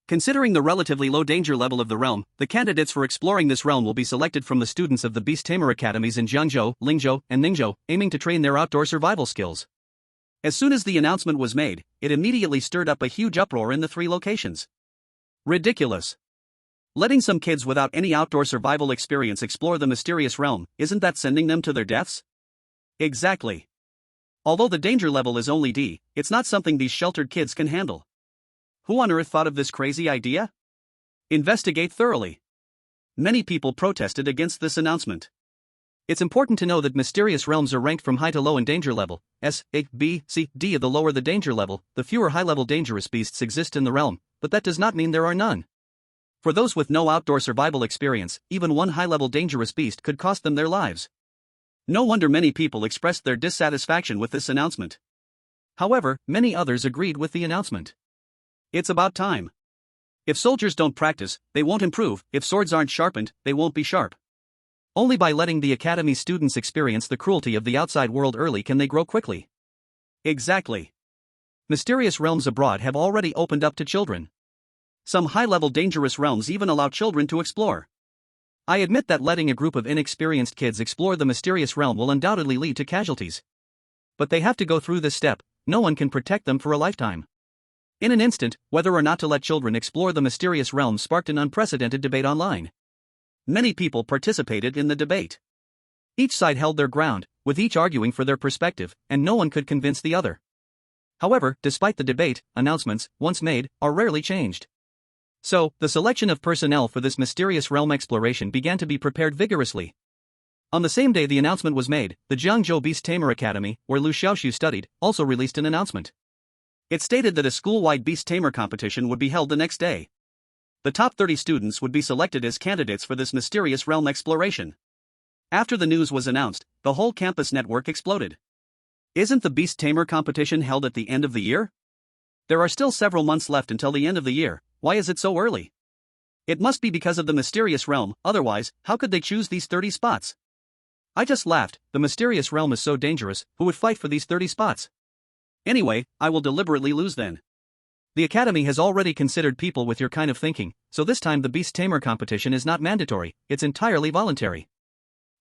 Considering the relatively low danger level of the realm, the candidates for exploring this realm will be selected from the students of the Beast Tamer Academies in Jiangzhou, Lingzhou, and Ningzhou, aiming to train their outdoor survival skills. As soon as the announcement was made, it immediately stirred up a huge uproar in the three locations. Ridiculous. Letting some kids without any outdoor survival experience explore the mysterious realm, isn't that sending them to their deaths? Exactly. Although the danger level is only D, it's not something these sheltered kids can handle. Who on earth thought of this crazy idea? Investigate thoroughly. Many people protested against this announcement. It's important to know that mysterious realms are ranked from high to low in danger level, S, A, B, C, D. The lower the danger level, the fewer high-level dangerous beasts exist in the realm, but that does not mean there are none. For those with no outdoor survival experience, even one high-level dangerous beast could cost them their lives. No wonder many people expressed their dissatisfaction with this announcement. However, many others agreed with the announcement. It's about time. If soldiers don't practice, they won't improve. If swords aren't sharpened, they won't be sharp. Only by letting the academy students experience the cruelty of the outside world early can they grow quickly. Exactly. Mysterious realms abroad have already opened up to children. Some high-level dangerous realms even allow children to explore. I admit that letting a group of inexperienced kids explore the mysterious realm will undoubtedly lead to casualties. But they have to go through this step, no one can protect them for a lifetime. In an instant, whether or not to let children explore the mysterious realm sparked an unprecedented debate online. Many people participated in the debate. Each side held their ground, with each arguing for their perspective, and no one could convince the other. However, despite the debate, announcements, once made, are rarely changed. So, the selection of personnel for this mysterious realm exploration began to be prepared vigorously. On the same day the announcement was made, the Jiangzhou Beast Tamer Academy, where Liu Xiaoxu studied, also released an announcement. It stated that a school-wide beast tamer competition would be held the next day. The top 30 students would be selected as candidates for this mysterious realm exploration. After the news was announced, the whole campus network exploded. Isn't the beast tamer competition held at the end of the year? There are still several months left until the end of the year, why is it so early? It must be because of the mysterious realm, otherwise, how could they choose these 30 spots? I just laughed, the mysterious realm is so dangerous, who would fight for these 30 spots? Anyway, I will deliberately lose then. The academy has already considered people with your kind of thinking, so this time the beast tamer competition is not mandatory, it's entirely voluntary.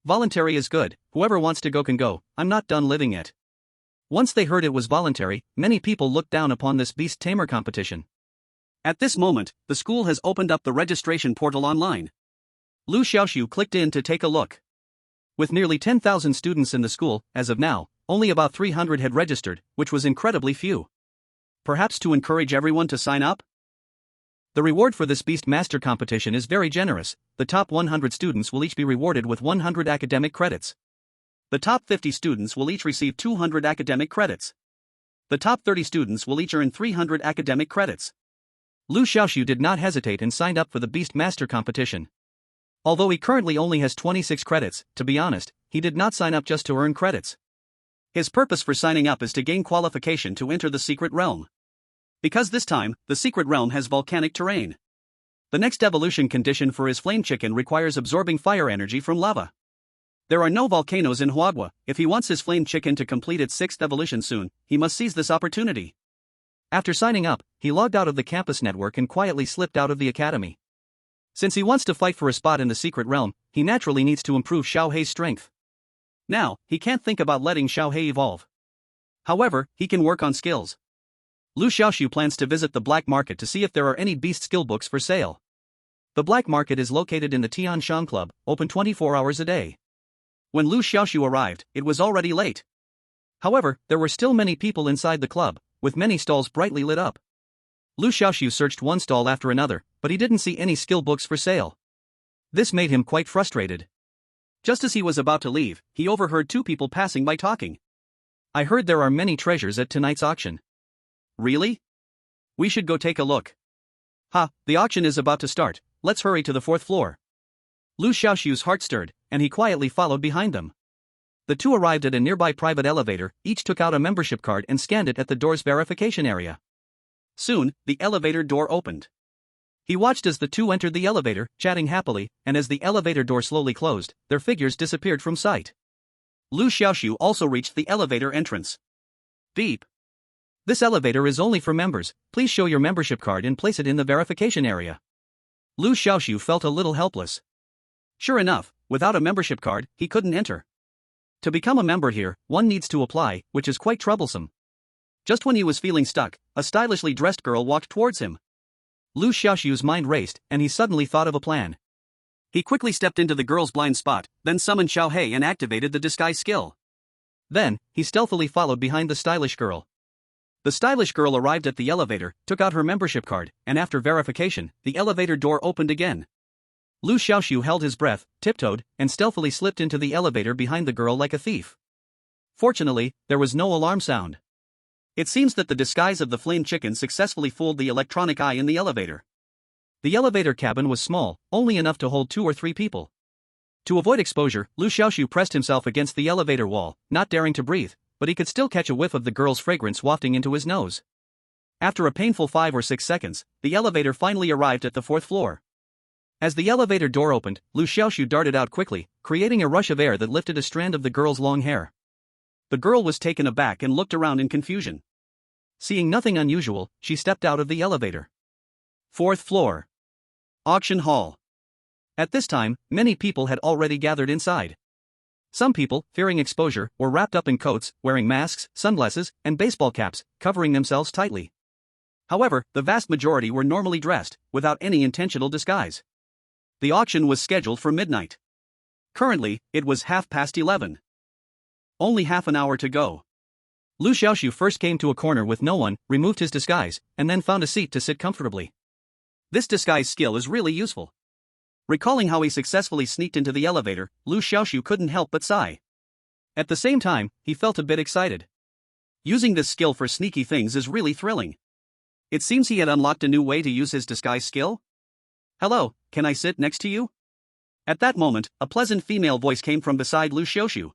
Voluntary is good, whoever wants to go can go, I'm not done living yet. Once they heard it was voluntary, many people looked down upon this beast tamer competition. At this moment, the school has opened up the registration portal online. Liu Xiaoxu clicked in to take a look. With nearly 10,000 students in the school, as of now, only about 300 had registered, which was incredibly few. Perhaps to encourage everyone to sign up? The reward for this Beast Master competition is very generous. The top 100 students will each be rewarded with 100 academic credits. The top 50 students will each receive 200 academic credits. The top 30 students will each earn 300 academic credits. Liu Xiaoxu did not hesitate and signed up for the Beast Master competition. Although he currently only has 26 credits, to be honest, he did not sign up just to earn credits. His purpose for signing up is to gain qualification to enter the secret realm. Because this time, the secret realm has volcanic terrain. The next evolution condition for his flame chicken requires absorbing fire energy from lava. There are no volcanoes in Huagua. If he wants his flame chicken to complete its 6th evolution soon, he must seize this opportunity. After signing up, he logged out of the campus network and quietly slipped out of the academy. Since he wants to fight for a spot in the secret realm, he naturally needs to improve Xiaohei's strength. Now, he can't think about letting Xiaohei evolve. However, he can work on skills. Liu Xiaoxu plans to visit the black market to see if there are any beast skill books for sale. The black market is located in the Tianshan Club, open 24 hours a day. When Liu Xiaoxu arrived, it was already late. However, there were still many people inside the club, with many stalls brightly lit up. Liu Xiaoxu searched one stall after another, but he didn't see any skill books for sale. This made him quite frustrated. Just as he was about to leave, he overheard two people passing by talking. I heard there are many treasures at tonight's auction. Really? We should go take a look. The auction is about to start, let's hurry to the fourth floor. Liu Xiaoxu's heart stirred, and he quietly followed behind them. The two arrived at a nearby private elevator, each took out a membership card and scanned it at the door's verification area. Soon, the elevator door opened. He watched as the two entered the elevator, chatting happily, and as the elevator door slowly closed, their figures disappeared from sight. Liu Xiaoxu also reached the elevator entrance. Beep. This elevator is only for members, please show your membership card and place it in the verification area. Liu Xiaoxu felt a little helpless. Sure enough, without a membership card, he couldn't enter. To become a member here, one needs to apply, which is quite troublesome. Just when he was feeling stuck, a stylishly dressed girl walked towards him. Liu Xiaoxu's mind raced, and he suddenly thought of a plan. He quickly stepped into the girl's blind spot, then summoned Xiaohei and activated the disguise skill. Then, he stealthily followed behind the stylish girl. The stylish girl arrived at the elevator, took out her membership card, and after verification, the elevator door opened again. Liu Xiaoxu held his breath, tiptoed, and stealthily slipped into the elevator behind the girl like a thief. Fortunately, there was no alarm sound. It seems that the disguise of the flame chicken successfully fooled the electronic eye in the elevator. The elevator cabin was small, only enough to hold 2 or 3 people. To avoid exposure, Liu Xiaoxu pressed himself against the elevator wall, not daring to breathe, but he could still catch a whiff of the girl's fragrance wafting into his nose. After a painful 5 or 6 seconds, the elevator finally arrived at the 4th floor. As the elevator door opened, Liu Xiaoxu darted out quickly, creating a rush of air that lifted a strand of the girl's long hair. The girl was taken aback and looked around in confusion. Seeing nothing unusual, she stepped out of the elevator. 4th floor. Auction hall. At this time, many people had already gathered inside. Some people, fearing exposure, were wrapped up in coats, wearing masks, sunglasses, and baseball caps, covering themselves tightly. However, the vast majority were normally dressed, without any intentional disguise. The auction was scheduled for midnight. Currently, it was 11:30. Only half an hour to go. Liu Xiaoxu first came to a corner with no one, removed his disguise, and then found a seat to sit comfortably. This disguise skill is really useful. Recalling how he successfully sneaked into the elevator, Liu Xiaoxu couldn't help but sigh. At the same time, he felt a bit excited. Using this skill for sneaky things is really thrilling. It seems he had unlocked a new way to use his disguise skill. Hello, can I sit next to you? At that moment, a pleasant female voice came from beside Liu Xiaoxu.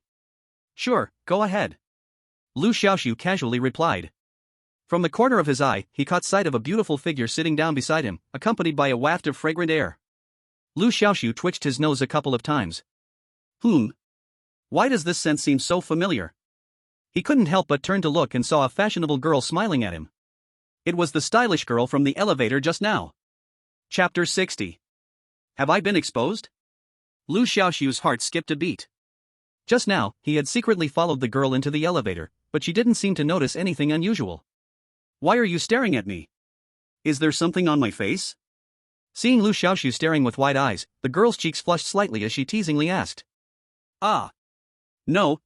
Sure, go ahead. Liu Xiaoxu casually replied. From the corner of his eye, he caught sight of a beautiful figure sitting down beside him, accompanied by a waft of fragrant air. Liu Xiaoxu twitched his nose a couple of times. Why does this scent seem so familiar? He couldn't help but turn to look and saw a fashionable girl smiling at him. It was the stylish girl from the elevator just now. Chapter 60. Have I been exposed? Liu Xiaoxu's heart skipped a beat. Just now, he had secretly followed the girl into the elevator, but she didn't seem to notice anything unusual. Why are you staring at me? Is there something on my face? Seeing Liu Xiaoxu staring with wide eyes, the girl's cheeks flushed slightly as she teasingly asked. No.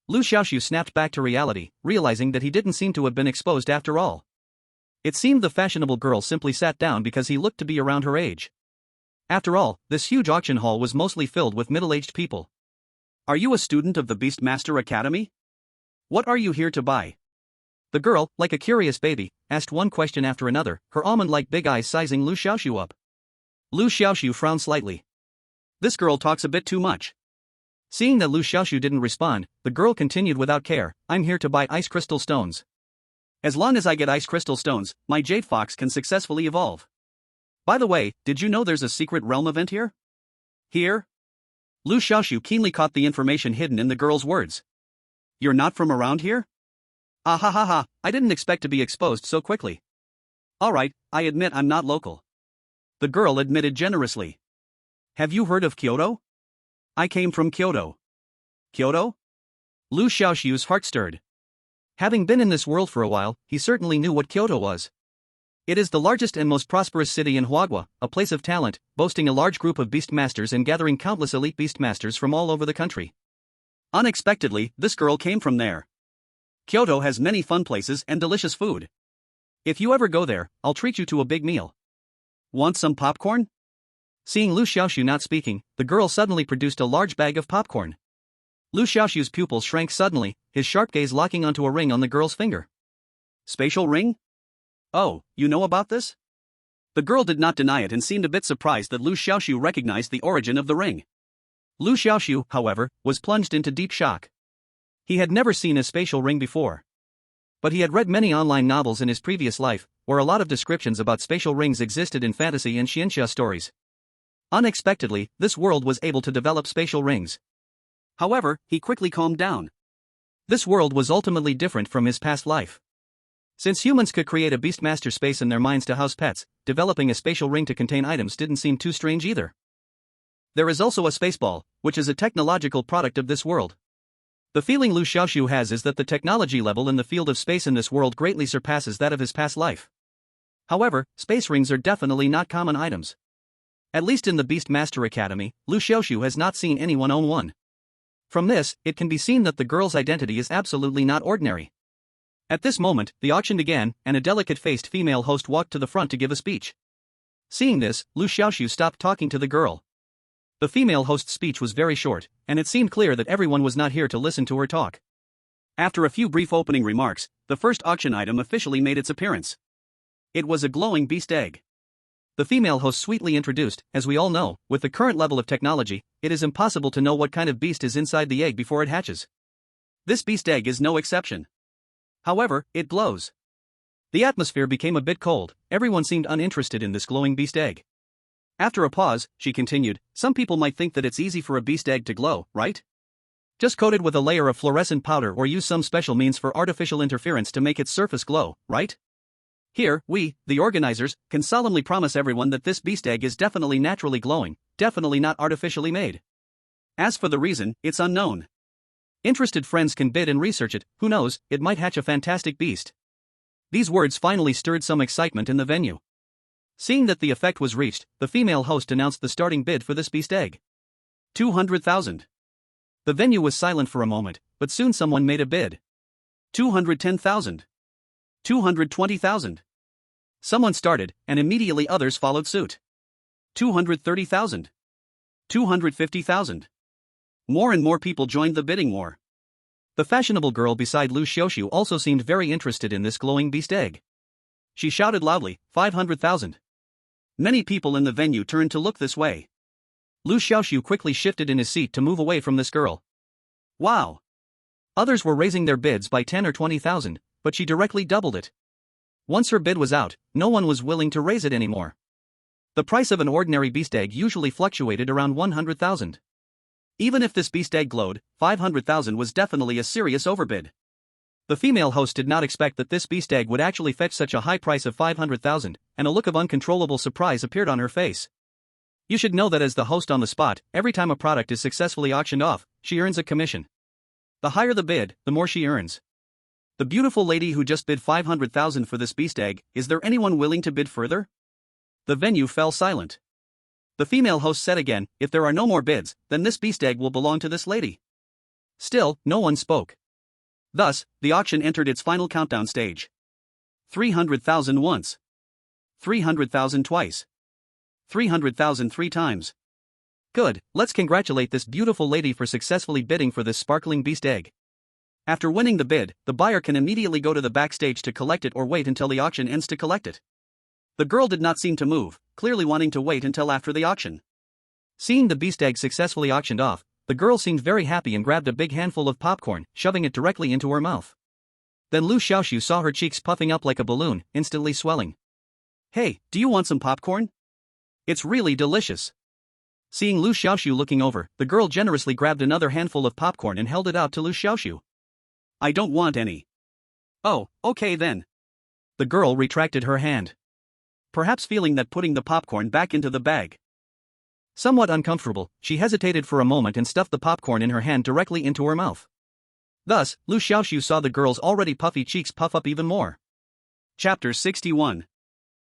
Liu Xiaoxu snapped back to reality, realizing that he didn't seem to have been exposed after all. It seemed the fashionable girl simply sat down because he looked to be around her age. After all, this huge auction hall was mostly filled with middle-aged people. Are you a student of the Beastmaster Academy? What are you here to buy? The girl, like a curious baby, asked one question after another, her almond-like big eyes sizing Liu Xiaoxu up. Liu Xiaoxu frowned slightly. This girl talks a bit too much. Seeing that Liu Xiaoxu didn't respond, the girl continued without care, I'm here to buy ice crystal stones. As long as I get ice crystal stones, my jade fox can successfully evolve. By the way, did you know there's a secret realm event here? Here? Liu Xiaoxu keenly caught the information hidden in the girl's words. You're not from around here? Ah ha ha ha, I didn't expect to be exposed so quickly. Alright, I admit I'm not local. The girl admitted generously. Have you heard of Kyoto? I came from Kyoto. Kyoto? Liu Xiaoxu's heart stirred. Having been in this world for a while, he certainly knew what Kyoto was. It is the largest and most prosperous city in Huagua, a place of talent, boasting a large group of beastmasters and gathering countless elite beastmasters from all over the country. Unexpectedly, this girl came from there. Kyoto has many fun places and delicious food. If you ever go there, I'll treat you to a big meal. Want some popcorn? Seeing Liu Xiaoxu not speaking, the girl suddenly produced a large bag of popcorn. Liu Xiaoxu's pupils shrank suddenly, his sharp gaze locking onto a ring on the girl's finger. Spatial ring? Oh, you know about this? The girl did not deny it and seemed a bit surprised that Liu Xiaoxu recognized the origin of the ring. Liu Xiaoxu, however, was plunged into deep shock. He had never seen a spatial ring before. But he had read many online novels in his previous life, where a lot of descriptions about spatial rings existed in fantasy and xianxia stories. Unexpectedly, this world was able to develop spatial rings. However, he quickly calmed down. This world was ultimately different from his past life. Since humans could create a beastmaster space in their minds to house pets, developing a spatial ring to contain items didn't seem too strange either. There is also a spaceball, which is a technological product of this world. The feeling Liu Xiaoxu has is that the technology level in the field of space in this world greatly surpasses that of his past life. However, space rings are definitely not common items. At least in the Beastmaster Academy, Liu Xiaoxu has not seen anyone own one. From this, it can be seen that the girl's identity is absolutely not ordinary. At this moment, the auction began, and a delicate-faced female host walked to the front to give a speech. Seeing this, Liu Xiaoxu stopped talking to the girl. The female host's speech was very short, and it seemed clear that everyone was not here to listen to her talk. After a few brief opening remarks, the first auction item officially made its appearance. It was a glowing beast egg. The female host sweetly introduced, as we all know, with the current level of technology, it is impossible to know what kind of beast is inside the egg before it hatches. This beast egg is no exception. However, it glows. The atmosphere became a bit cold, everyone seemed uninterested in this glowing beast egg. After a pause, she continued, some people might think that it's easy for a beast egg to glow, right? Just coat it with a layer of fluorescent powder or use some special means for artificial interference to make its surface glow, right? Here, we, the organizers, can solemnly promise everyone that this beast egg is definitely naturally glowing, definitely not artificially made. As for the reason, it's unknown. Interested friends can bid and research it, who knows, it might hatch a fantastic beast. These words finally stirred some excitement in the venue. Seeing that the effect was reached, the female host announced the starting bid for this beast egg. 200,000. The venue was silent for a moment, but soon someone made a bid. 210,000. 220,000. Someone started, and immediately others followed suit. 230,000. 250,000. More and more people joined the bidding war. The fashionable girl beside Liu Xiaoxu also seemed very interested in this glowing beast egg. She shouted loudly, 500,000. Many people in the venue turned to look this way. Liu Xiaoxu quickly shifted in his seat to move away from this girl. Wow! Others were raising their bids by 10 or 20,000, but she directly doubled it. Once her bid was out, no one was willing to raise it anymore. The price of an ordinary beast egg usually fluctuated around 100,000. Even if this beast egg glowed, 500,000 was definitely a serious overbid. The female host did not expect that this beast egg would actually fetch such a high price of 500,000, and a look of uncontrollable surprise appeared on her face. You should know that as the host on the spot, every time a product is successfully auctioned off, she earns a commission. The higher the bid, the more she earns. The beautiful lady who just bid 500,000 for this beast egg, is there anyone willing to bid further? The venue fell silent. The female host said again, if there are no more bids, then this beast egg will belong to this lady. Still, no one spoke. Thus, the auction entered its final countdown stage. 300,000 once. 300,000 twice. 300,000 three times. Good, let's congratulate this beautiful lady for successfully bidding for this sparkling beast egg. After winning the bid, the buyer can immediately go to the backstage to collect it or wait until the auction ends to collect it. The girl did not seem to move, clearly wanting to wait until after the auction. Seeing the beast egg successfully auctioned off, the girl seemed very happy and grabbed a big handful of popcorn, shoving it directly into her mouth. Then Liu Xiaoxu saw her cheeks puffing up like a balloon, instantly swelling. Hey, do you want some popcorn? It's really delicious. Seeing Liu Xiaoxu looking over, the girl generously grabbed another handful of popcorn and held it out to Liu Xiaoxu. I don't want any. Oh, okay then. The girl retracted her hand. perhaps feeling that putting the popcorn back into the bag. Somewhat uncomfortable, she hesitated for a moment and stuffed the popcorn in her hand directly into her mouth. Thus, Liu Xiaoxu saw the girl's already puffy cheeks puff up even more. Chapter 61.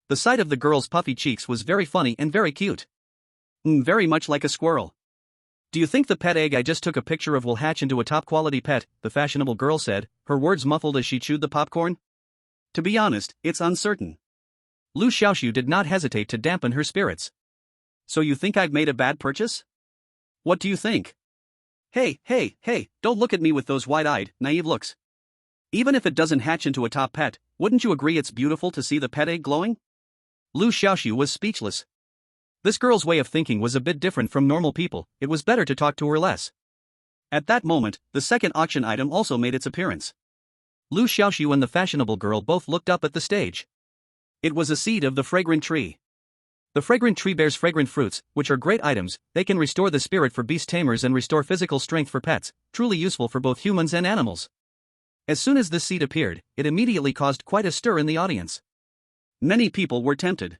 The sight of the girl's puffy cheeks was very funny and very cute. Very much like a squirrel. Do you think the pet egg I just took a picture of will hatch into a top-quality pet? The fashionable girl said, her words muffled as she chewed the popcorn. To be honest, it's uncertain. Liu Xiaoxu did not hesitate to dampen her spirits. So you think I've made a bad purchase? What do you think? Hey, don't look at me with those wide-eyed, naive looks. Even if it doesn't hatch into a top pet, wouldn't you agree it's beautiful to see the pet egg glowing? Liu Xiaoxu was speechless. This girl's way of thinking was a bit different from normal people, it was better to talk to her less. At that moment, the second auction item also made its appearance. Liu Xiaoxu and the fashionable girl both looked up at the stage. It was a seed of the fragrant tree. The fragrant tree bears fragrant fruits, which are great items. They can restore the spirit for beast tamers and restore physical strength for pets, truly useful for both humans and animals. As soon as this seed appeared, it immediately caused quite a stir in the audience. Many people were tempted.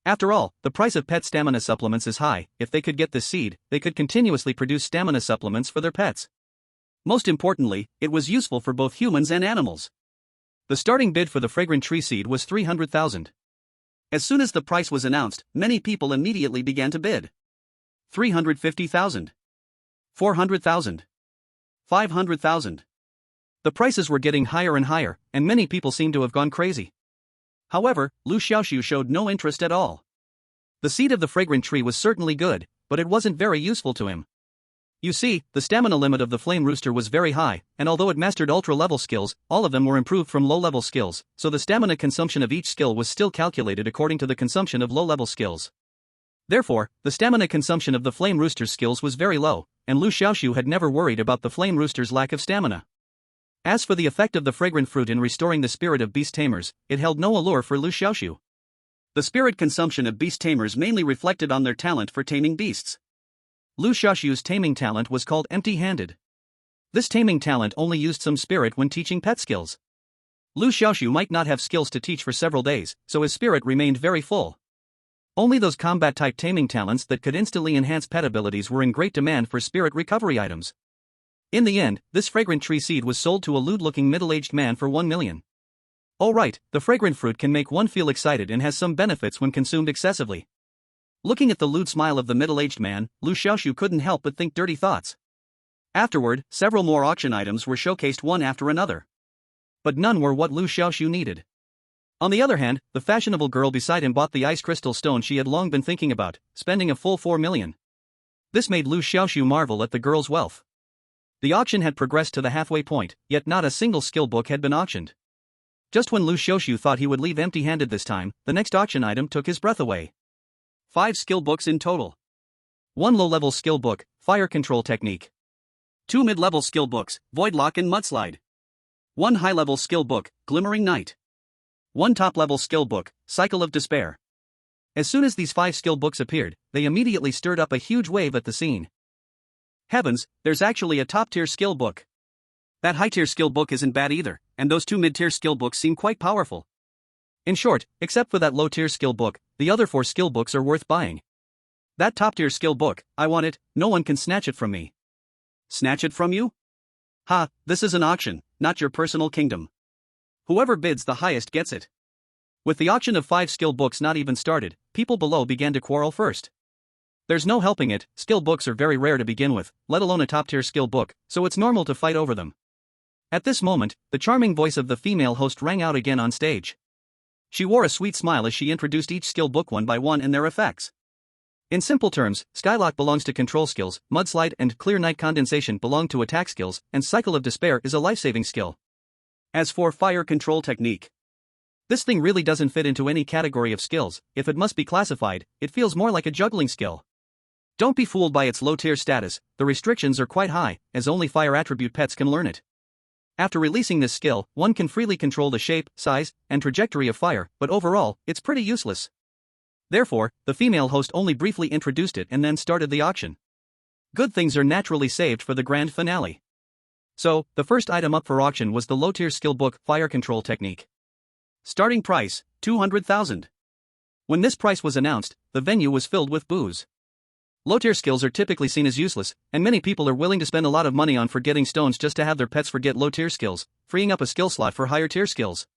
After all, the price of pet stamina supplements is high. If they could get this seed, they could continuously produce stamina supplements for their pets. Most importantly, it was useful for both humans and animals. The starting bid for the fragrant tree seed was 300,000. As soon as the price was announced, many people immediately began to bid. 350,000. 400,000. 500,000. The prices were getting higher and higher, and many people seemed to have gone crazy. However, Liu Xiaoxu showed no interest at all. The seed of the fragrant tree was certainly good, but it wasn't very useful to him. You see, the stamina limit of the flame rooster was very high, and although it mastered ultra-level skills, all of them were improved from low-level skills, so the stamina consumption of each skill was still calculated according to the consumption of low-level skills. Therefore, the stamina consumption of the flame rooster's skills was very low, and Liu Xiaoxu had never worried about the flame rooster's lack of stamina. As for the effect of the fragrant fruit in restoring the spirit of beast tamers, it held no allure for Liu Xiaoxu. The spirit consumption of beast tamers mainly reflected on their talent for taming beasts. Liu Xiaoxu's taming talent was called empty-handed. This taming talent only used some spirit when teaching pet skills. Liu Xiaoxu might not have skills to teach for several days, so his spirit remained very full. Only those combat-type taming talents that could instantly enhance pet abilities were in great demand for spirit recovery items. In the end, this fragrant tree seed was sold to a lewd-looking middle-aged man for 1 million. Oh right, the fragrant fruit can make one feel excited and has some benefits when consumed excessively. Looking at the lewd smile of the middle-aged man, Liu Xiaoxu couldn't help but think dirty thoughts. Afterward, several more auction items were showcased one after another. But none were what Liu Xiaoxu needed. On the other hand, the fashionable girl beside him bought the ice crystal stone she had long been thinking about, spending a full 4 million. This made Liu Xiaoxu marvel at the girl's wealth. The auction had progressed to the halfway point, yet not a single skill book had been auctioned. Just when Liu Xiaoxu thought he would leave empty-handed this time, the next auction item took his breath away. 5 skill books in total. 1 low-level skill book, Fire Control Technique. 2 mid-level skill books, Void Lock and Mudslide. 1 high-level skill book, Glimmering Night. 1 top-level skill book, Cycle of Despair. As soon as these 5 skill books appeared, they immediately stirred up a huge wave at the scene. Heavens, there's actually a top-tier skill book. That high-tier skill book isn't bad either, and those 2 mid-tier skill books seem quite powerful. In short, except for that low-tier skill book, the other 4 skill books are worth buying. That top-tier skill book, I want it, no one can snatch it from me. Snatch it from you? Ha, this is an auction, not your personal kingdom. Whoever bids the highest gets it. With the auction of 5 skill books not even started, people below began to quarrel first. There's no helping it, skill books are very rare to begin with, let alone a top-tier skill book, so it's normal to fight over them. At this moment, the charming voice of the female host rang out again on stage. She wore a sweet smile as she introduced each skill book one by one and their effects. In simple terms, Skylock belongs to control skills, Mudslide and Clear Night Condensation belong to attack skills, and Cycle of Despair is a life-saving skill. As for Fire Control Technique, this thing really doesn't fit into any category of skills. If it must be classified, it feels more like a juggling skill. Don't be fooled by its low-tier status, the restrictions are quite high, as only fire attribute pets can learn it. After releasing this skill, one can freely control the shape, size, and trajectory of fire, but overall, it's pretty useless. Therefore, the female host only briefly introduced it and then started the auction. Good things are naturally saved for the grand finale. So, the first item up for auction was the low-tier skill book, Fire Control Technique. Starting price, 200,000. When this price was announced, the venue was filled with boos. Low-tier skills are typically seen as useless, and many people are willing to spend a lot of money on forgetting stones just to have their pets forget low-tier skills, freeing up a skill slot for higher-tier skills.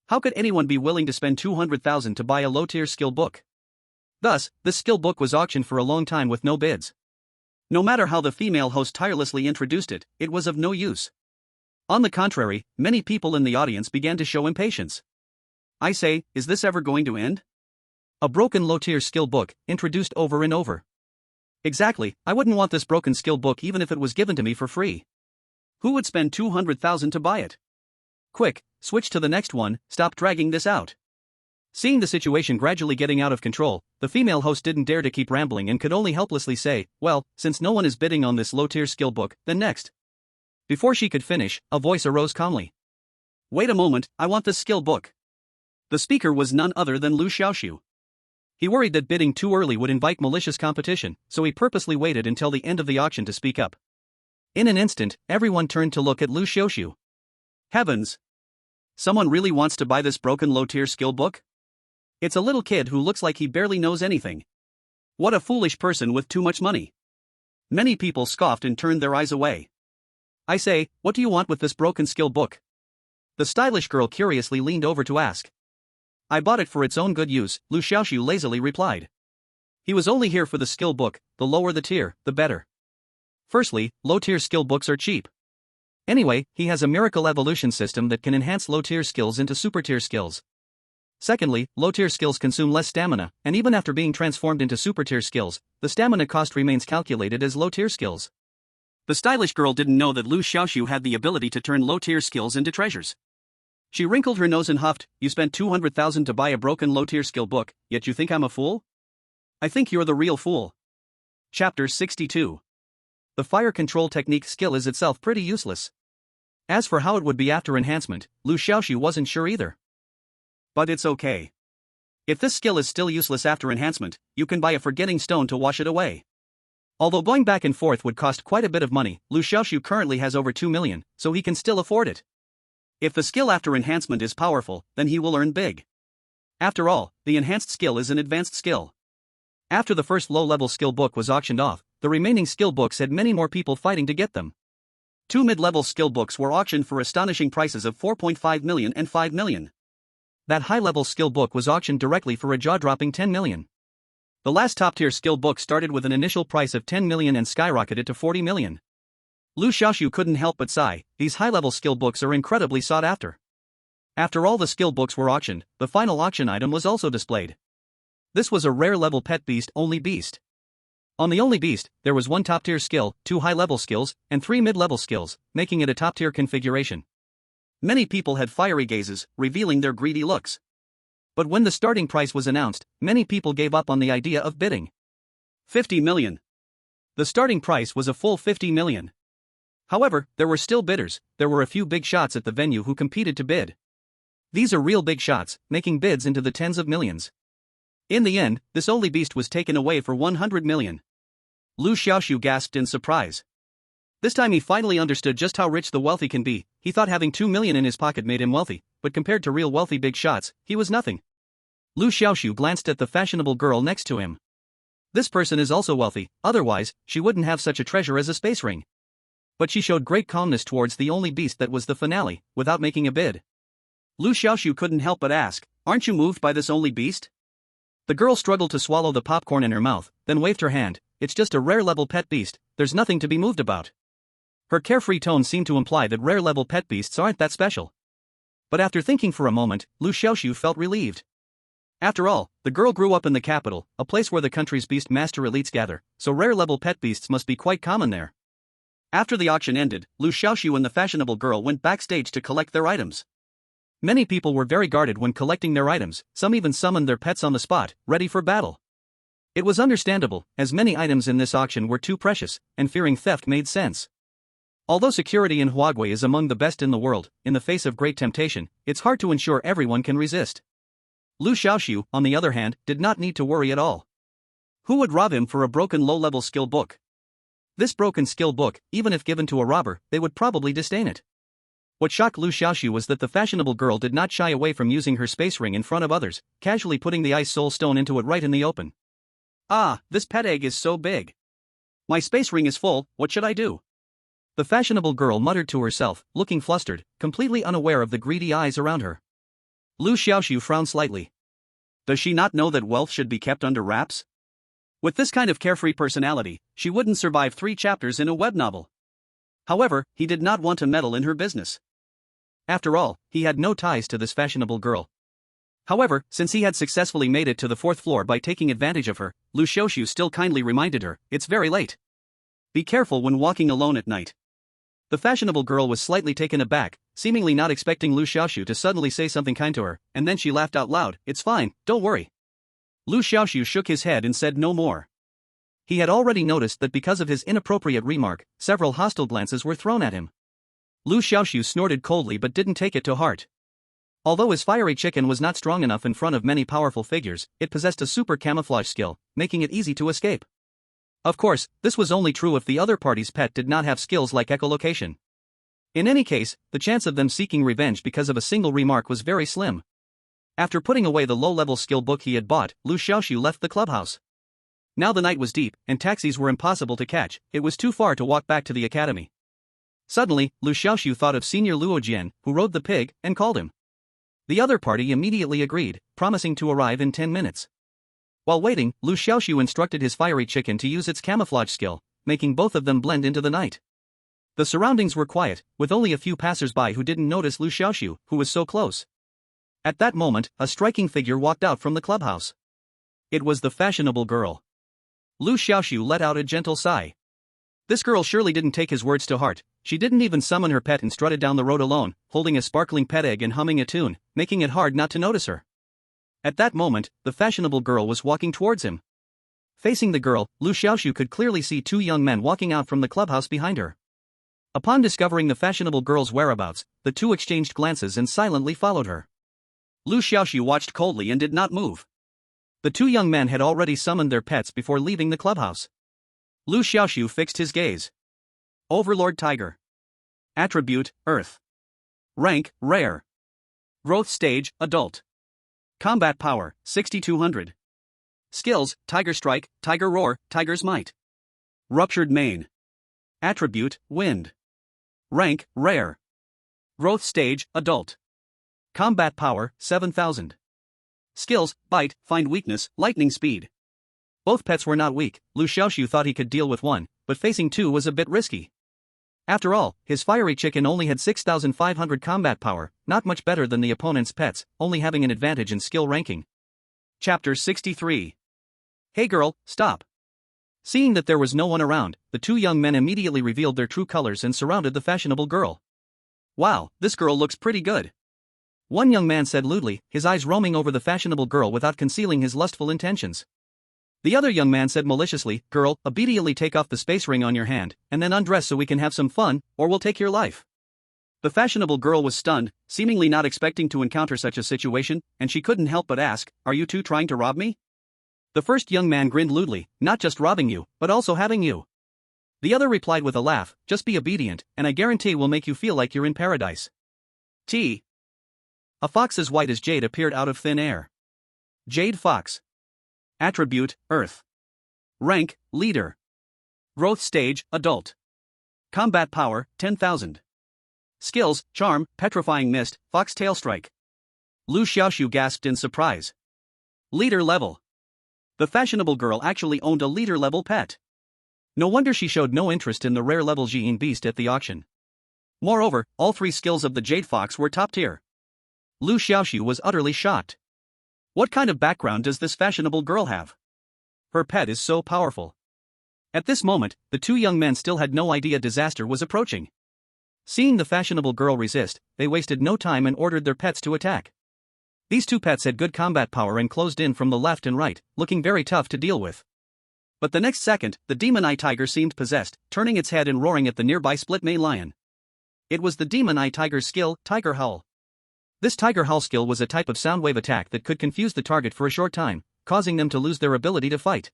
How could anyone be willing to spend $200,000 to buy a low-tier skill book? Thus, this skill book was auctioned for a long time with no bids. No matter how the female host tirelessly introduced it, it was of no use. On the contrary, many people in the audience began to show impatience. I say, is this ever going to end? A broken low-tier skill book, introduced over and over. Exactly, I wouldn't want this broken skill book even if it was given to me for free. Who would spend $200,000 to buy it? Quick, switch to the next one, stop dragging this out. Seeing the situation gradually getting out of control, the female host didn't dare to keep rambling and could only helplessly say, well, since no one is bidding on this low-tier skill book, then next. Before she could finish, a voice arose calmly. Wait a moment, I want this skill book. The speaker was none other than Liu Xiaoxu. He worried that bidding too early would invite malicious competition, so he purposely waited until the end of the auction to speak up. In an instant, everyone turned to look at Liu Xiaoxu. Heavens! Someone really wants to buy this broken low-tier skill book? It's a little kid who looks like he barely knows anything. What a foolish person with too much money. Many people scoffed and turned their eyes away. I say, what do you want with this broken skill book? The stylish girl curiously leaned over to ask. I bought it for its own good use, Liu Xiaoxu lazily replied. He was only here for the skill book, the lower the tier, the better. Firstly, low-tier skill books are cheap. Anyway, he has a miracle evolution system that can enhance low-tier skills into super-tier skills. Secondly, low-tier skills consume less stamina, and even after being transformed into super-tier skills, the stamina cost remains calculated as low-tier skills. The stylish girl didn't know that Liu Xiaoxu had the ability to turn low-tier skills into treasures. She wrinkled her nose and huffed, you spent $200,000 to buy a broken low-tier skill book, yet you think I'm a fool? I think you're the real fool. Chapter 62. The fire control technique skill is itself pretty useless. As for how it would be after enhancement, Liu Xiaoxu wasn't sure either. But it's okay. If this skill is still useless after enhancement, you can buy a forgetting stone to wash it away. Although going back and forth would cost quite a bit of money, Liu Xiaoxu currently has over 2 million, so he can still afford it. If the skill after enhancement is powerful, then he will earn big. After all, the enhanced skill is an advanced skill. After the first low-level skill book was auctioned off, the remaining skill books had many more people fighting to get them. 2 mid-level skill books were auctioned for astonishing prices of 4.5 million and 5 million. That high-level skill book was auctioned directly for a jaw-dropping 10 million. The last top-tier skill book started with an initial price of 10 million and skyrocketed to 40 million. Liu Xiaoxu couldn't help but sigh, these high-level skill books are incredibly sought after. After all the skill books were auctioned, the final auction item was also displayed. This was a rare-level pet beast only beast. On the only beast, there was 1 top-tier skill, 2 high-level skills, and 3 mid-level skills, making it a top-tier configuration. Many people had fiery gazes, revealing their greedy looks. But when the starting price was announced, many people gave up on the idea of bidding. 50 million. The starting price was a full 50 million. However, there were still bidders, there were a few big shots at the venue who competed to bid. These are real big shots, making bids into the tens of millions. In the end, this only beast was taken away for 100 million. Liu Xiaoxu gasped in surprise. This time he finally understood just how rich the wealthy can be. He thought having 2 million in his pocket made him wealthy, but compared to real wealthy big shots, he was nothing. Liu Xiaoxu glanced at the fashionable girl next to him. This person is also wealthy, otherwise, she wouldn't have such a treasure as a space ring. But she showed great calmness towards the only beast that was the finale, without making a bid. Liu Xiaoxu couldn't help but ask, aren't you moved by this only beast? The girl struggled to swallow the popcorn in her mouth, then waved her hand, it's just a rare-level pet beast, there's nothing to be moved about. Her carefree tone seemed to imply that rare-level pet beasts aren't that special. But after thinking for a moment, Liu Xiaoxu felt relieved. After all, the girl grew up in the capital, a place where the country's beast master elites gather, so rare-level pet beasts must be quite common there. After the auction ended, Liu Xiaoxu and the fashionable girl went backstage to collect their items. Many people were very guarded when collecting their items, some even summoned their pets on the spot, ready for battle. It was understandable, as many items in this auction were too precious, and fearing theft made sense. Although security in Huawei is among the best in the world, in the face of great temptation, it's hard to ensure everyone can resist. Liu Xiaoxu, on the other hand, did not need to worry at all. Who would rob him for a broken low-level skill book? This broken skill book, even if given to a robber, they would probably disdain it. What shocked Liu Xiaoxu was that the fashionable girl did not shy away from using her space ring in front of others, casually putting the ice soul stone into it right in the open. Ah, this pet egg is so big. My space ring is full, what should I do? The fashionable girl muttered to herself, looking flustered, completely unaware of the greedy eyes around her. Liu Xiaoxu frowned slightly. Does she not know that wealth should be kept under wraps? With this kind of carefree personality, she wouldn't survive 3 chapters in a web novel. However, he did not want to meddle in her business. After all, he had no ties to this fashionable girl. However, since he had successfully made it to the 4th floor by taking advantage of her, Liu Xiaoxu still kindly reminded her, it's very late. Be careful when walking alone at night. The fashionable girl was slightly taken aback, seemingly not expecting Liu Xiaoxu to suddenly say something kind to her, and then she laughed out loud, it's fine, don't worry. Liu Xiaoxu shook his head and said no more. He had already noticed that because of his inappropriate remark, several hostile glances were thrown at him. Liu Xiaoxu snorted coldly but didn't take it to heart. Although his fiery chicken was not strong enough in front of many powerful figures, it possessed a super camouflage skill, making it easy to escape. Of course, this was only true if the other party's pet did not have skills like echolocation. In any case, the chance of them seeking revenge because of a single remark was very slim. After putting away the low-level skill book he had bought, Liu Xiaoxu left the clubhouse. Now the night was deep, and taxis were impossible to catch, it was too far to walk back to the academy. Suddenly, Liu Xiaoxu thought of Senior Luo Jian, who rode the pig, and called him. The other party immediately agreed, promising to arrive in 10 minutes. While waiting, Liu Xiaoxu instructed his fiery chicken to use its camouflage skill, making both of them blend into the night. The surroundings were quiet, with only a few passers-by who didn't notice Liu Xiaoxu, who was so close. At that moment, a striking figure walked out from the clubhouse. It was the fashionable girl. Liu Xiaoxu let out a gentle sigh. This girl surely didn't take his words to heart. She didn't even summon her pet and strutted down the road alone, holding a sparkling pet egg and humming a tune, making it hard not to notice her. At that moment, the fashionable girl was walking towards him. Facing the girl, Liu Xiaoxu could clearly see 2 young men walking out from the clubhouse behind her. Upon discovering the fashionable girl's whereabouts, the 2 exchanged glances and silently followed her. Liu Xiaoxu watched coldly and did not move. The 2 young men had already summoned their pets before leaving the clubhouse. Liu Xiaoxu fixed his gaze. Overlord Tiger. Attribute, Earth. Rank, Rare. Growth Stage, Adult. Combat Power, 6200. Skills, Tiger Strike, Tiger Roar, Tiger's Might. Ruptured Mane. Attribute, Wind. Rank, Rare. Growth Stage, Adult. Combat Power, 7000. Skills, Bite, Find Weakness, Lightning Speed. Both pets were not weak. Liu Xiaoxu thought he could deal with one, but facing 2 was a bit risky. After all, his fiery chicken only had 6500 combat power, not much better than the opponent's pets, only having an advantage in skill ranking. Chapter 63. Hey girl, stop. Seeing that there was no one around, the 2 young men immediately revealed their true colors and surrounded the fashionable girl. Wow, this girl looks pretty good. One young man said lewdly, his eyes roaming over the fashionable girl without concealing his lustful intentions. The other young man said maliciously, girl, immediately take off the space ring on your hand, and then undress so we can have some fun, or we'll take your life. The fashionable girl was stunned, seemingly not expecting to encounter such a situation, and she couldn't help but ask, are you 2 trying to rob me? The first young man grinned lewdly, not just robbing you, but also having you. The other replied with a laugh, just be obedient, and I guarantee we'll make you feel like you're in paradise. T. A fox as white as jade appeared out of thin air. Jade Fox. Attribute, Earth. Rank, Leader. Growth Stage, Adult. Combat Power, 10,000. Skills, Charm, Petrifying Mist, Foxtail Strike. Liu Xiaoxu gasped in surprise. Leader level. The fashionable girl actually owned a leader-level pet. No wonder she showed no interest in the rare-level Jian beast at the auction. Moreover, all 3 skills of the Jade Fox were top-tier. Liu Xiaoxu was utterly shocked. What kind of background does this fashionable girl have? Her pet is so powerful. At this moment, the 2 young men still had no idea disaster was approaching. Seeing the fashionable girl resist, they wasted no time and ordered their pets to attack. These 2 pets had good combat power and closed in from the left and right, looking very tough to deal with. But the next second, the demon eye tiger seemed possessed, turning its head and roaring at the nearby split mane lion. It was the demon eye tiger's skill, Tiger Howl. This Tiger Howl skill was a type of soundwave attack that could confuse the target for a short time, causing them to lose their ability to fight.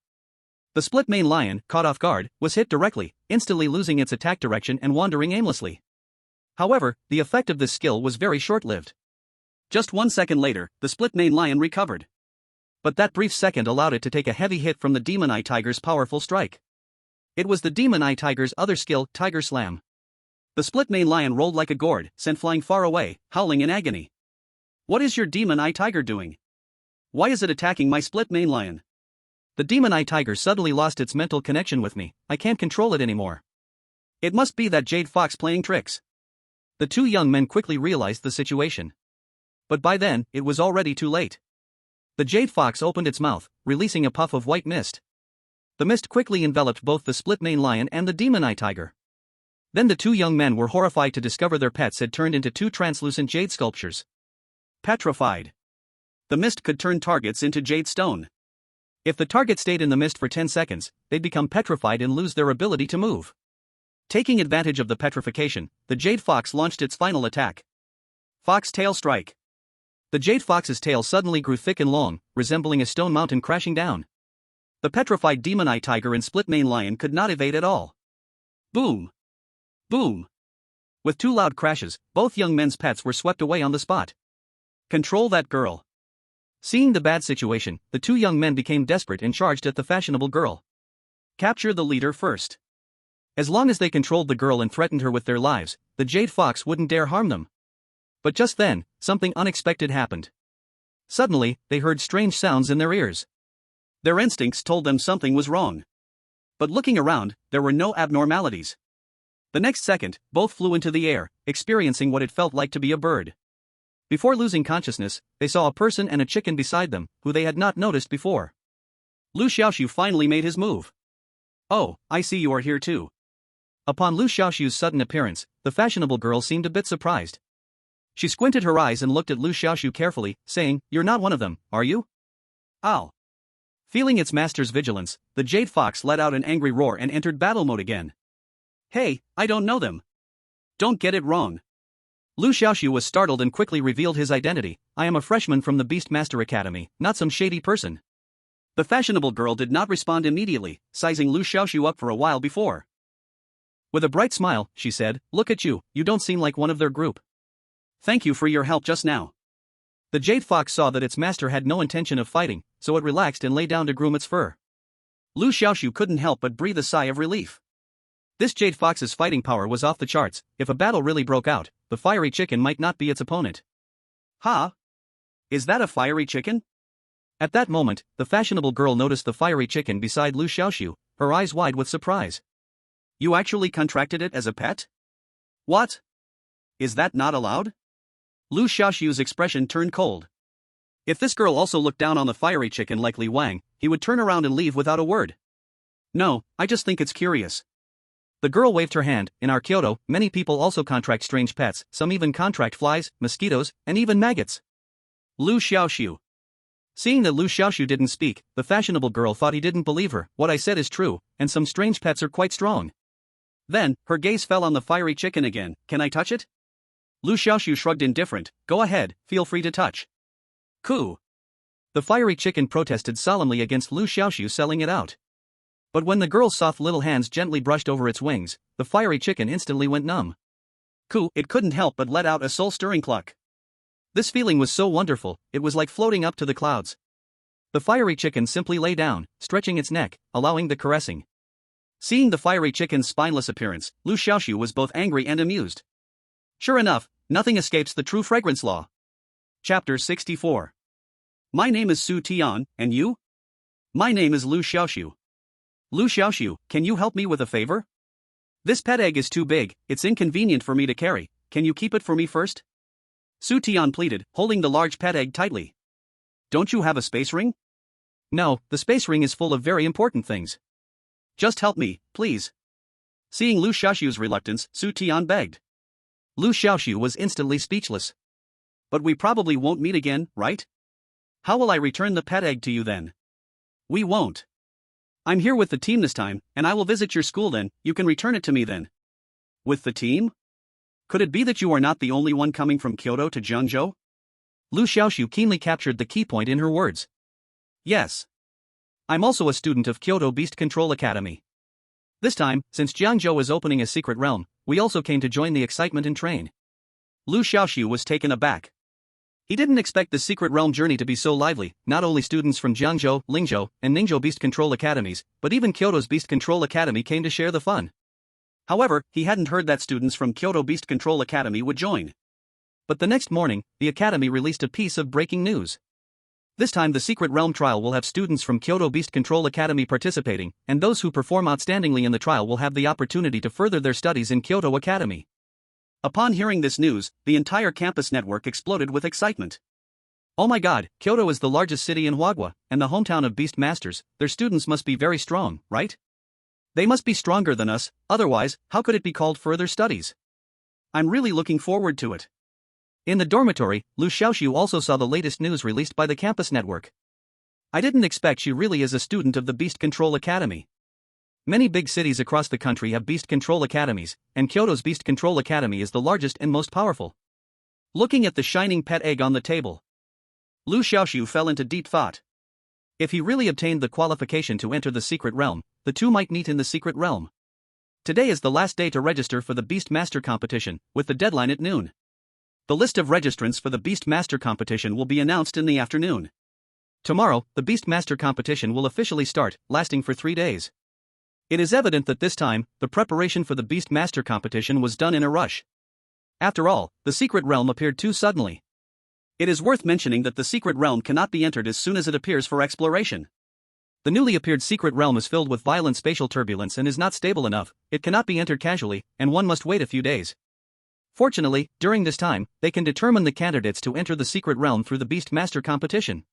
The split mane lion, caught off guard, was hit directly, instantly losing its attack direction and wandering aimlessly. However, the effect of this skill was very short-lived. Just 1 second later, the split-mane lion recovered. But that brief second allowed it to take a heavy hit from the Demon Eye Tiger's powerful strike. It was the Demon Eye Tiger's other skill, Tiger Slam. The split-mane lion rolled like a gourd, sent flying far away, howling in agony. What is your Demon Eye Tiger doing? Why is it attacking my split-mane lion? The Demon Eye Tiger suddenly lost its mental connection with me, I can't control it anymore. It must be that Jade Fox playing tricks. The two young men quickly realized the situation. But by then, it was already too late. The Jade Fox opened its mouth, releasing a puff of white mist. The mist quickly enveloped both the split-mane lion and the Demon Eye Tiger. Then the two young men were horrified to discover their pets had turned into two translucent jade sculptures. Petrified. The mist could turn targets into jade stone. If the target stayed in the mist for 10 seconds, they'd become petrified and lose their ability to move. Taking advantage of the petrification, the Jade Fox launched its final attack. Fox Tail Strike. The Jade Fox's tail suddenly grew thick and long, resembling a stone mountain crashing down. The petrified Demon Eye Tiger and split-mane lion could not evade at all. Boom! Boom! With two loud crashes, both young men's pets were swept away on the spot. Control that girl. Seeing the bad situation, the two young men became desperate and charged at the fashionable girl. Capture the leader first. As long as they controlled the girl and threatened her with their lives, the Jade Fox wouldn't dare harm them. But just then, something unexpected happened. Suddenly, they heard strange sounds in their ears. Their instincts told them something was wrong. But looking around, there were no abnormalities. The next second, both flew into the air, experiencing what it felt like to be a bird. Before losing consciousness, they saw a person and a chicken beside them, who they had not noticed before. Liu Xiaoxu finally made his move. Oh, I see you are here too. Upon Liu Xiaoxu's sudden appearance, the fashionable girl seemed a bit surprised. She squinted her eyes and looked at Liu Xiaoxu carefully, saying, "You're not one of them, are you?" Ow! Feeling its master's vigilance, the Jade Fox let out an angry roar and entered battle mode again. Hey, I don't know them. Don't get it wrong. Liu Xiaoxu was startled and quickly revealed his identity. I am a freshman from the Beastmaster Academy, not some shady person. The fashionable girl did not respond immediately, sizing Liu Xiaoxu up for a while before. With a bright smile, she said, "Look at you, you don't seem like one of their group. Thank you for your help just now." The Jade Fox saw that its master had no intention of fighting, so it relaxed and lay down to groom its fur. Liu Xiaoxu couldn't help but breathe a sigh of relief. This Jade Fox's fighting power was off the charts. If a battle really broke out, the fiery chicken might not be its opponent. Huh? Is that a fiery chicken? At that moment, the fashionable girl noticed the fiery chicken beside Liu Xiaoxu, her eyes wide with surprise. You actually contracted it as a pet? What? Is that not allowed? Liu Xiaoxu's expression turned cold. If this girl also looked down on the fiery chicken like Li Wang, he would turn around and leave without a word. No, I just think it's curious. The girl waved her hand. In our Kyoto, many people also contract strange pets, some even contract flies, mosquitoes, and even maggots. Liu Xiaoxu. Seeing that Liu Xiaoxu didn't speak, the fashionable girl thought he didn't believe her. What I said is true, and some strange pets are quite strong. Then, her gaze fell on the fiery chicken again. Can I touch it? Liu Xiaoxu shrugged indifferent. Go ahead, feel free to touch. Coo. The fiery chicken protested solemnly against Liu Xiaoxu selling it out. But when the girl's soft little hands gently brushed over its wings, the fiery chicken instantly went numb. Coo, it couldn't help but let out a soul-stirring cluck. This feeling was so wonderful, it was like floating up to the clouds. The fiery chicken simply lay down, stretching its neck, allowing the caressing. Seeing the fiery chicken's spineless appearance, Liu Xiaoxu was both angry and amused. Sure enough, nothing escapes the true fragrance law. Chapter 64. My name is Su Tian, and you? My name is Liu Xiaoxu. Liu Xiaoxu, can you help me with a favor? This pet egg is too big, it's inconvenient for me to carry, can you keep it for me first? Su Tian pleaded, holding the large pet egg tightly. Don't you have a space ring? No, the space ring is full of very important things. Just help me, please. Seeing Liu Xiaoxu's reluctance, Su Tian begged. Liu Xiaoxu was instantly speechless. But we probably won't meet again, right? How will I return the pet egg to you then? We won't. I'm here with the team this time, and I will visit your school then, you can return it to me then. With the team? Could it be that you are not the only one coming from Kyoto to Jiangzhou? Liu Xiaoxu keenly captured the key point in her words. Yes. I'm also a student of Kyoto Beast Control Academy. This time, since Jiangzhou is opening a secret realm, we also came to join the excitement and train. Liu Xiaoxu was taken aback. He didn't expect the secret realm journey to be so lively. Not only students from Jiangzhou, Lingzhou, and Ningzhou Beast Control Academies, but even Kyoto's Beast Control Academy came to share the fun. However, he hadn't heard that students from Kyoto Beast Control Academy would join. But the next morning, the academy released a piece of breaking news. This time the secret realm trial will have students from Kyoto Beast Control Academy participating, and those who perform outstandingly in the trial will have the opportunity to further their studies in Kyoto Academy. Upon hearing this news, the entire campus network exploded with excitement. Oh my god, Kyoto is the largest city in Huadhua, and the hometown of Beast Masters. Their students must be very strong, right? They must be stronger than us, otherwise, how could it be called further studies? I'm really looking forward to it. In the dormitory, Liu Xiaoxu also saw the latest news released by the campus network. I didn't expect she really is a student of the Beast Control Academy. Many big cities across the country have Beast Control Academies, and Kyoto's Beast Control Academy is the largest and most powerful. Looking at the shining pet egg on the table, Liu Xiaoxu fell into deep thought. If he really obtained the qualification to enter the secret realm, the two might meet in the secret realm. Today is the last day to register for the Beast Master competition, with the deadline at noon. The list of registrants for the Beast Master competition will be announced in the afternoon. Tomorrow, the Beast Master competition will officially start, lasting for 3 days. It is evident that this time, the preparation for the Beast Master competition was done in a rush. After all, the secret realm appeared too suddenly. It is worth mentioning that the secret realm cannot be entered as soon as it appears for exploration. The newly appeared secret realm is filled with violent spatial turbulence and is not stable enough. It cannot be entered casually, and one must wait a few days. Fortunately, during this time, they can determine the candidates to enter the secret realm through the Beast Master competition.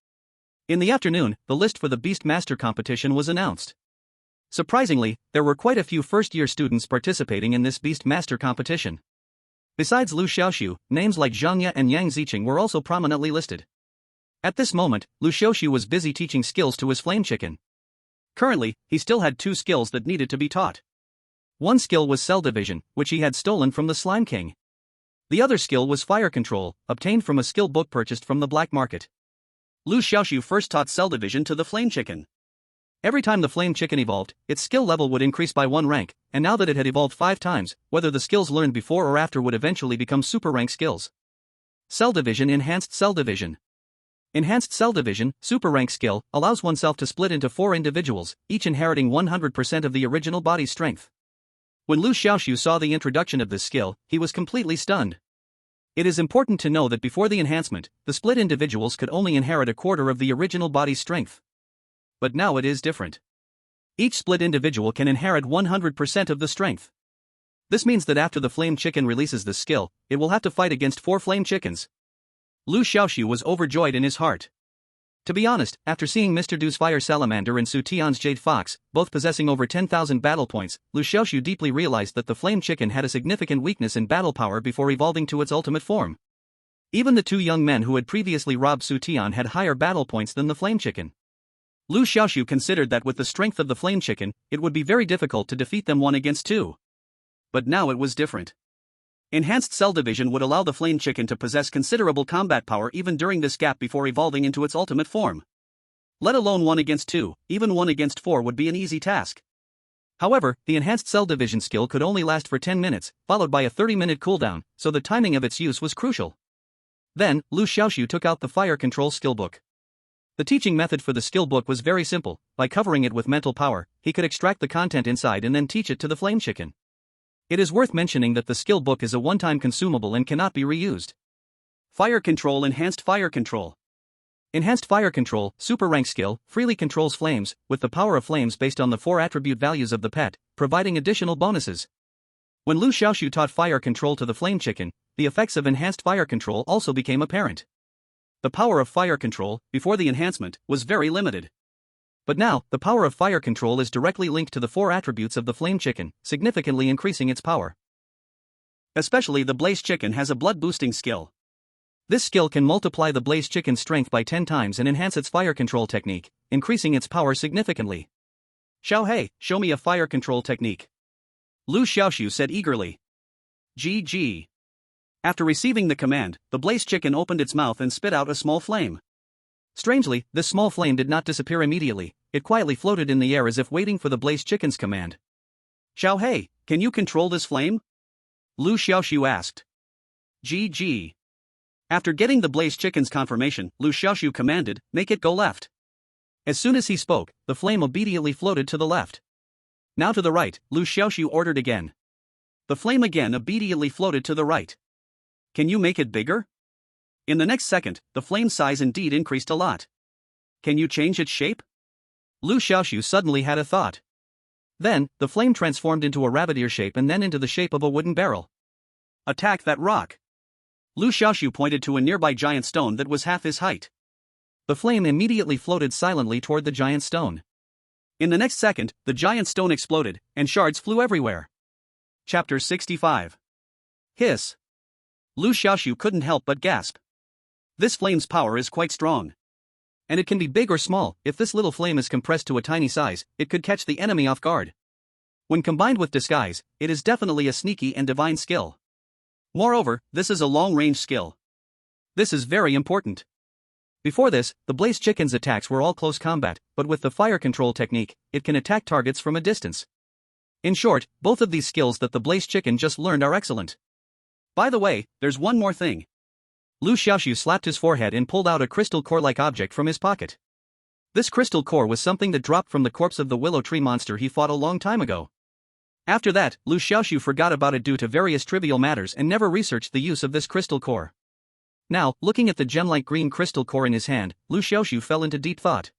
In the afternoon, the list for the Beast Master competition was announced. Surprisingly, there were quite a few first-year students participating in this Beast Master competition. Besides Liu Xiaoxu, names like Zhang Ye and Yang Ziqing were also prominently listed. At this moment, Liu Xiaoxu was busy teaching skills to his flame chicken. Currently, he still had 2 skills that needed to be taught. One skill was cell division, which he had stolen from the Slime King. The other skill was fire control, obtained from a skill book purchased from the black market. Liu Xiaoxu first taught cell division to the flame chicken. Every time the flame chicken evolved, its skill level would increase by 1 rank, and now that it had evolved 5 times, whether the skills learned before or after would eventually become super rank skills. Cell division. Enhanced cell division. Enhanced cell division, super rank skill, allows oneself to split into 4 individuals, each inheriting 100% of the original body's strength. When Liu Xiaoxu saw the introduction of this skill, he was completely stunned. It is important to know that before the enhancement, the split individuals could only inherit a quarter of the original body's strength. But now it is different. Each split individual can inherit 100% of the strength. This means that after the flame chicken releases this skill, it will have to fight against 4 flame chickens. Liu Xiaoxu was overjoyed in his heart. To be honest, after seeing Mr. Du's Fire Salamander and Su Tian's Jade Fox, both possessing over 10,000 battle points, Liu Xiaoxu deeply realized that the flame chicken had a significant weakness in battle power before evolving to its ultimate form. Even the 2 young men who had previously robbed Su Tian had higher battle points than the flame chicken. Liu Xiaoxu considered that with the strength of the flame chicken, it would be very difficult to defeat them 1 against 2. But now it was different. Enhanced cell division would allow the flame chicken to possess considerable combat power even during this gap before evolving into its ultimate form. Let alone 1 against 2, even 1 against 4 would be an easy task. However, the enhanced cell division skill could only last for 10 minutes, followed by a 30-minute cooldown, so the timing of its use was crucial. Then, Liu Xiaoxu took out the fire control skill book. The teaching method for the skill book was very simple. By covering it with mental power, he could extract the content inside and then teach it to the flame chicken. It is worth mentioning that the skill book is a one-time consumable and cannot be reused. Fire control. Enhanced fire control. Enhanced fire control, super rank skill, freely controls flames, with the power of flames based on the 4 attribute values of the pet, providing additional bonuses. When Liu Xiaoxu taught fire control to the flame chicken, the effects of enhanced fire control also became apparent. The power of fire control, before the enhancement, was very limited. But now, the power of fire control is directly linked to the 4 attributes of the flame chicken, significantly increasing its power. Especially the blaze chicken has a blood boosting skill. This skill can multiply the blaze chicken's strength by 10 times and enhance its fire control technique, increasing its power significantly. Xiaohei, show me a fire control technique. Liu Xiaoxu said eagerly. GG. After receiving the command, the blaze chicken opened its mouth and spit out a small flame. Strangely, this small flame did not disappear immediately, it quietly floated in the air as if waiting for the blaze chicken's command. Xiao Hei, can you control this flame? Liu Xiaoxu asked. GG. After getting the blaze chicken's confirmation, Liu Xiaoxu commanded, make it go left. As soon as he spoke, the flame obediently floated to the left. Now to the right, Liu Xiaoxu ordered again. The flame again obediently floated to the right. Can you make it bigger? In the next second, the flame size indeed increased a lot. Can you change its shape? Liu Xiaoxu suddenly had a thought. Then, the flame transformed into a rabbit ear shape and then into the shape of a wooden barrel. Attack that rock! Liu Xiaoxu pointed to a nearby giant stone that was half his height. The flame immediately floated silently toward the giant stone. In the next second, the giant stone exploded, and shards flew everywhere. Chapter 65. Hiss. Liu Xiaoxu couldn't help but gasp. This flame's power is quite strong. And it can be big or small. If this little flame is compressed to a tiny size, it could catch the enemy off guard. When combined with disguise, it is definitely a sneaky and divine skill. Moreover, this is a long-range skill. This is very important. Before this, the blaze chicken's attacks were all close combat, but with the fire control technique, it can attack targets from a distance. In short, both of these skills that the blaze chicken just learned are excellent. By the way, there's one more thing. Liu Xiaoxu slapped his forehead and pulled out a crystal core-like object from his pocket. This crystal core was something that dropped from the corpse of the willow tree monster he fought a long time ago. After that, Liu Xiaoxu forgot about it due to various trivial matters and never researched the use of this crystal core. Now, looking at the gem-like green crystal core in his hand, Liu Xiaoxu fell into deep thought.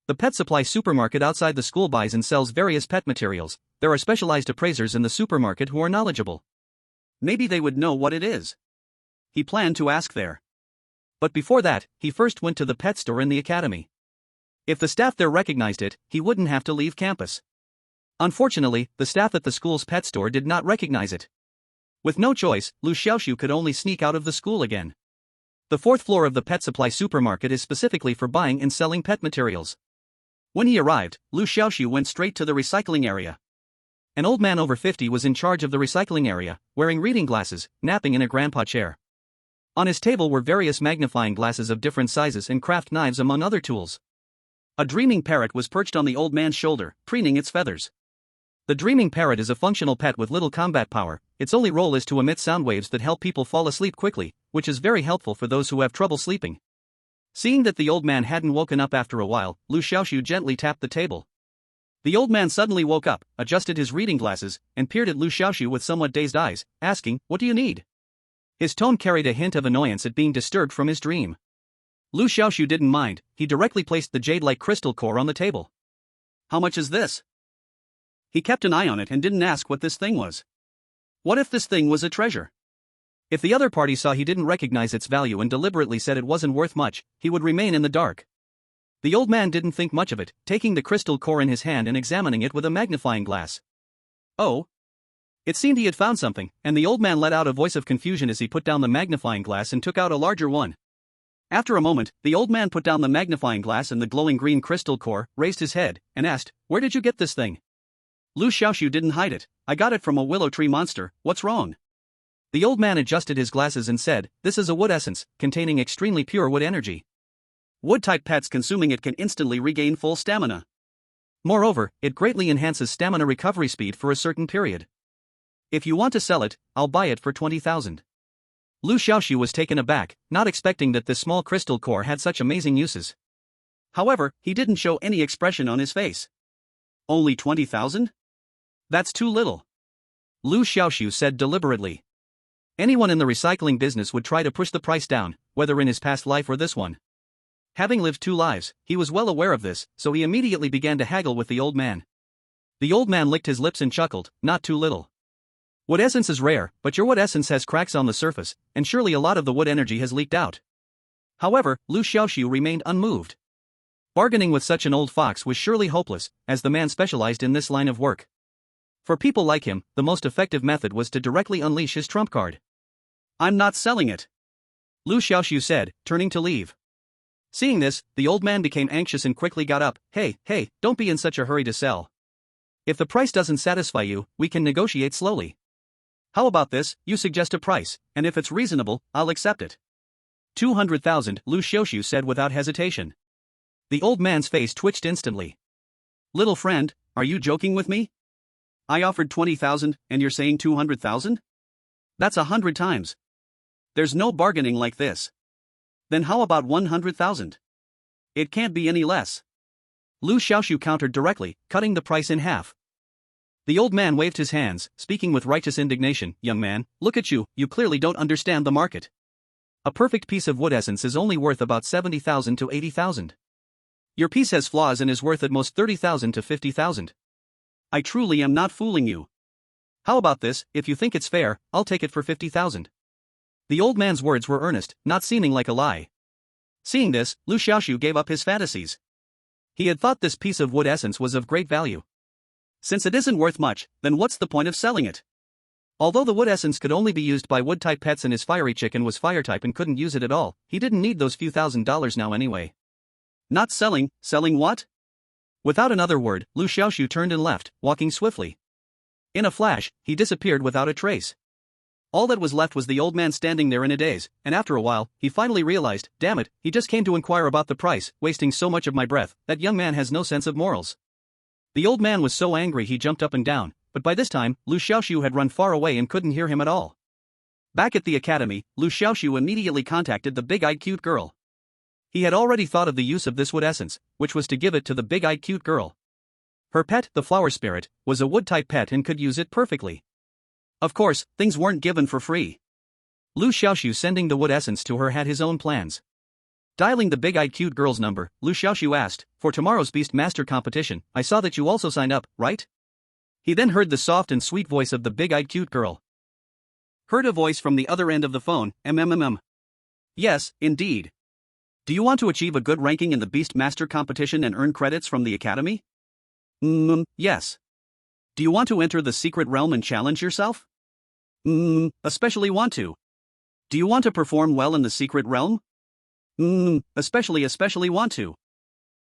The pet supply supermarket outside the school buys and sells various pet materials. There are specialized appraisers in the supermarket who are knowledgeable. Maybe they would know what it is. He planned to ask there. But before that, he first went to the pet store in the academy. If the staff there recognized it, he wouldn't have to leave campus. Unfortunately, the staff at the school's pet store did not recognize it. With no choice, Liu Xiaoxu could only sneak out of the school again. The fourth floor of the pet supply supermarket is specifically for buying and selling pet materials. When he arrived, Liu Xiaoxu went straight to the recycling area. An old man over 50 was in charge of the recycling area, wearing reading glasses, napping in a grandpa chair. On his table were various magnifying glasses of different sizes and craft knives among other tools. A dreaming parrot was perched on the old man's shoulder, preening its feathers. The dreaming parrot is a functional pet with little combat power. Its only role is to emit sound waves that help people fall asleep quickly, which is very helpful for those who have trouble sleeping. Seeing that the old man hadn't woken up after a while, Liu Xiaoxu gently tapped the table. The old man suddenly woke up, adjusted his reading glasses, and peered at Liu Xiaoxu with somewhat dazed eyes, asking, "What do you need?" His tone carried a hint of annoyance at being disturbed from his dream. Liu Xiaoxu didn't mind. He directly placed the jade-like crystal core on the table. "How much is this?" He kept an eye on it and didn't ask what this thing was. What if this thing was a treasure? If the other party saw he didn't recognize its value and deliberately said it wasn't worth much, he would remain in the dark. The old man didn't think much of it, taking the crystal core in his hand and examining it with a magnifying glass. Oh! It seemed he had found something, and the old man let out a voice of confusion as he put down the magnifying glass and took out a larger one. After a moment, the old man put down the magnifying glass and the glowing green crystal core, raised his head, and asked, "Where did you get this thing?" Liu Xiaoxu didn't hide it. "I got it from a willow tree monster. What's wrong?" The old man adjusted his glasses and said, "This is a wood essence, containing extremely pure wood energy. Wood-type pets consuming it can instantly regain full stamina. Moreover, it greatly enhances stamina recovery speed for a certain period. If you want to sell it, I'll buy it for 20,000. Liu Xiaoxu was taken aback, not expecting that this small crystal core had such amazing uses. However, he didn't show any expression on his face. "Only 20,000? That's too little," Liu Xiaoxu said deliberately. Anyone in the recycling business would try to push the price down, whether in his past life or this one. Having lived 2 lives, he was well aware of this, so he immediately began to haggle with the old man. The old man licked his lips and chuckled, "Not too little. Wood essence is rare, but your wood essence has cracks on the surface, and surely a lot of the wood energy has leaked out." However, Liu Xiaoxu remained unmoved. Bargaining with such an old fox was surely hopeless, as the man specialized in this line of work. For people like him, the most effective method was to directly unleash his trump card. "I'm not selling it," Liu Xiaoxu said, turning to leave. Seeing this, the old man became anxious and quickly got up. Hey, don't be in such a hurry to sell. If the price doesn't satisfy you, we can negotiate slowly. How about this? You suggest a price, and if it's reasonable, I'll accept it." 200,000, Liu Xiaoxu said without hesitation. The old man's face twitched instantly. "Little friend, are you joking with me? I offered 20,000, and you're saying 200,000? That's 100 times. There's no bargaining like this. Then how about 100,000? It can't be any less. Liu Xiaoxu countered directly, cutting the price in half. The old man waved his hands, speaking with righteous indignation. Young man, look at you, you clearly don't understand the market. A perfect piece of wood essence is only worth about 70,000 to 80,000. Your piece has flaws and is worth at most 30,000 to 50,000. I truly am not fooling you. How about this? If you think it's fair, I'll take it for 50,000. The old man's words were earnest, not seeming like a lie. Seeing this, Liu Xiaoxu gave up his fantasies. He had thought this piece of wood essence was of great value. Since it isn't worth much, then what's the point of selling it? Although the wood essence could only be used by wood-type pets and his fiery chicken was fire-type and couldn't use it at all, he didn't need those few $1,000s now anyway. Not selling, selling what? Without another word, Liu Xiaoxu turned and left, walking swiftly. In a flash, he disappeared without a trace. All that was left was the old man standing there in a daze, and after a while, he finally realized, damn it, he just came to inquire about the price, wasting so much of my breath. That young man has no sense of morals. The old man was so angry he jumped up and down, but by this time, Liu Xiaoxu had run far away and couldn't hear him at all. Back at the academy, Liu Xiaoxu immediately contacted the big-eyed cute girl. He had already thought of the use of this wood essence, which was to give it to the big-eyed cute girl. Her pet, the flower spirit, was a wood-type pet and could use it perfectly. Of course, things weren't given for free. Liu Xiaoxu sending the wood essence to her had his own plans. Dialing the big-eyed cute girl's number, Liu Xiaoxu asked, for tomorrow's Beast Master competition, I saw that you also signed up, right? He then heard the soft and sweet voice of the big-eyed cute girl. Heard a voice from the other end of the phone, Yes, indeed. Do you want to achieve a good ranking in the Beast Master competition and earn credits from the academy? Yes. Do you want to enter the secret realm and challenge yourself? Especially want to. Do you want to perform well in the secret realm? Especially want to.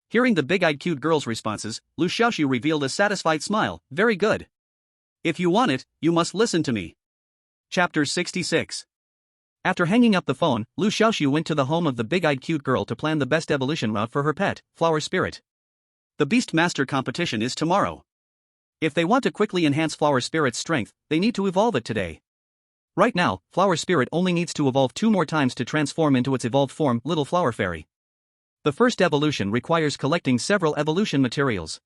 Hearing the big-eyed cute girl's responses, Liu Xiaoxu revealed a satisfied smile. Very good. If you want it, you must listen to me. Chapter 66. After hanging up the phone, Liu Xiaoxu went to the home of the big-eyed cute girl to plan the best evolution route for her pet, Flower Spirit. The Beast Master competition is tomorrow. If they want to quickly enhance Flower Spirit's strength, they need to evolve it today. Right now, Flower Spirit only needs to evolve 2 more times to transform into its evolved form, Little Flower Fairy. The first evolution requires collecting several evolution materials.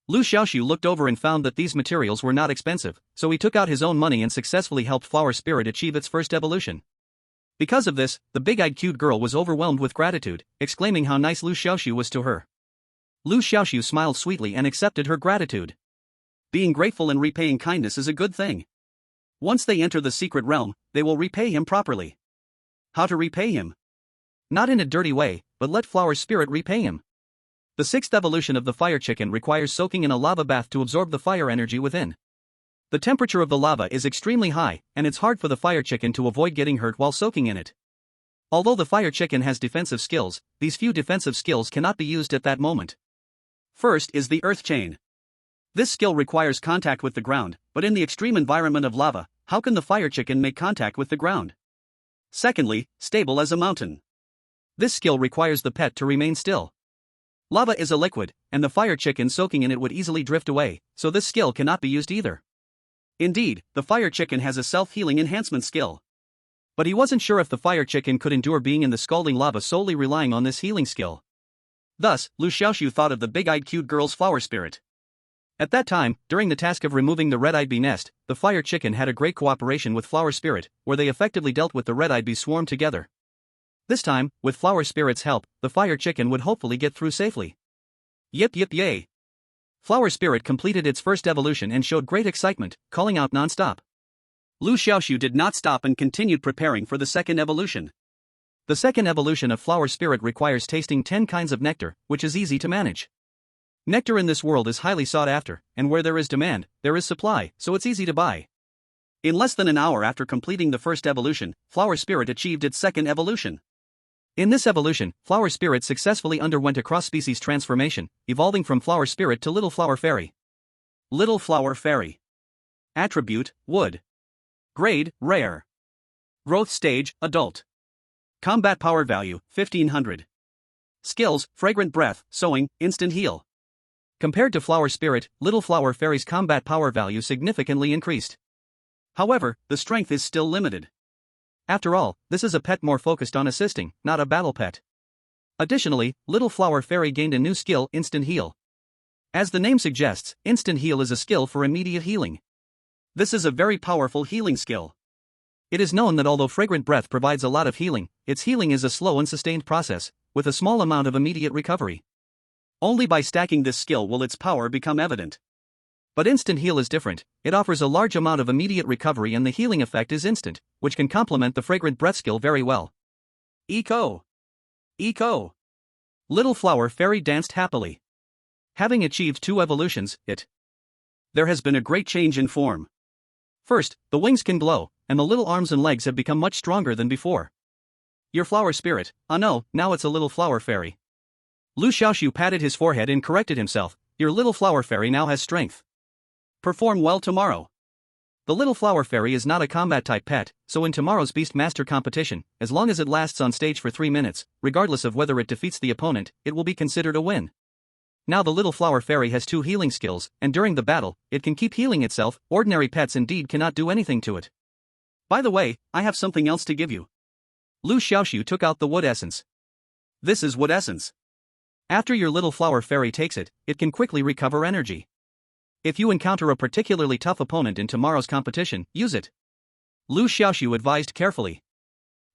Liu Xiaoxu looked over and found that these materials were not expensive, so he took out his own money and successfully helped Flower Spirit achieve its first evolution. Because of this, the big-eyed cute girl was overwhelmed with gratitude, exclaiming how nice Liu Xiaoxu was to her. Liu Xiaoxu smiled sweetly and accepted her gratitude. Being grateful and repaying kindness is a good thing. Once they enter the secret realm, they will repay him properly. How to repay him? Not in a dirty way, but let Flower Spirit repay him. The 6th evolution of the fire chicken requires soaking in a lava bath to absorb the fire energy within. The temperature of the lava is extremely high, and it's hard for the fire chicken to avoid getting hurt while soaking in it. Although the fire chicken has defensive skills, these few defensive skills cannot be used at that moment. First is the earth chain. This skill requires contact with the ground, but in the extreme environment of lava, how can the fire chicken make contact with the ground? Secondly, stable as a mountain. This skill requires the pet to remain still. Lava is a liquid, and the fire chicken soaking in it would easily drift away, so this skill cannot be used either. Indeed, the fire chicken has a self-healing enhancement skill. But he wasn't sure if the fire chicken could endure being in the scalding lava solely relying on this healing skill. Thus, Liu Xiaoxu thought of the big-eyed cute girl's flower spirit. At that time, during the task of removing the red-eyed bee nest, the fire chicken had a great cooperation with Flower Spirit, where they effectively dealt with the red-eyed bee swarm together. This time, with Flower Spirit's help, the fire chicken would hopefully get through safely. Yip yay! Flower Spirit completed its first evolution and showed great excitement, calling out non-stop. Liu Xiaoxu did not stop and continued preparing for the second evolution. The second evolution of Flower Spirit requires tasting 10 kinds of nectar, which is easy to manage. Nectar in this world is highly sought after, and where there is demand, there is supply, so it's easy to buy. In less than an hour after completing the first evolution, Flower Spirit achieved its second evolution. In this evolution, Flower Spirit successfully underwent a cross-species transformation, evolving from Flower Spirit to Little Flower Fairy. Little Flower Fairy. Attribute, Wood. Grade, Rare. Growth Stage, Adult. Combat Power Value, 1500. Skills, Fragrant Breath, Sowing, Instant Heal. Compared to Flower Spirit, Little Flower Fairy's combat power value significantly increased. However, the strength is still limited. After all, this is a pet more focused on assisting, not a battle pet. Additionally, Little Flower Fairy gained a new skill, Instant Heal. As the name suggests, Instant Heal is a skill for immediate healing. This is a very powerful healing skill. It is known that although Fragrant Breath provides a lot of healing, its healing is a slow and sustained process, with a small amount of immediate recovery. Only by stacking this skill will its power become evident. But Instant Heal is different. It offers a large amount of immediate recovery and the healing effect is instant, which can complement the Fragrant Breath skill very well. Eco! Eco! Little Flower Fairy danced happily. Having achieved 2 evolutions, there has been a great change in form. First, the wings can glow, and the little arms and legs have become much stronger than before. Your Flower Spirit, no, now it's a Little Flower Fairy. Liu Xiaoxu patted his forehead and corrected himself. Your Little Flower Fairy now has strength. Perform well tomorrow. The Little Flower Fairy is not a combat-type pet, so in tomorrow's Beast Master competition, as long as it lasts on stage for 3 minutes, regardless of whether it defeats the opponent, it will be considered a win. Now the Little Flower Fairy has 2 healing skills, and during the battle, it can keep healing itself. Ordinary pets indeed cannot do anything to it. By the way, I have something else to give you. Liu Xiaoxu took out the wood essence. This is wood essence. After your Little Flower Fairy takes it, it can quickly recover energy. If you encounter a particularly tough opponent in tomorrow's competition, use it. Liu Xiaoxu advised carefully.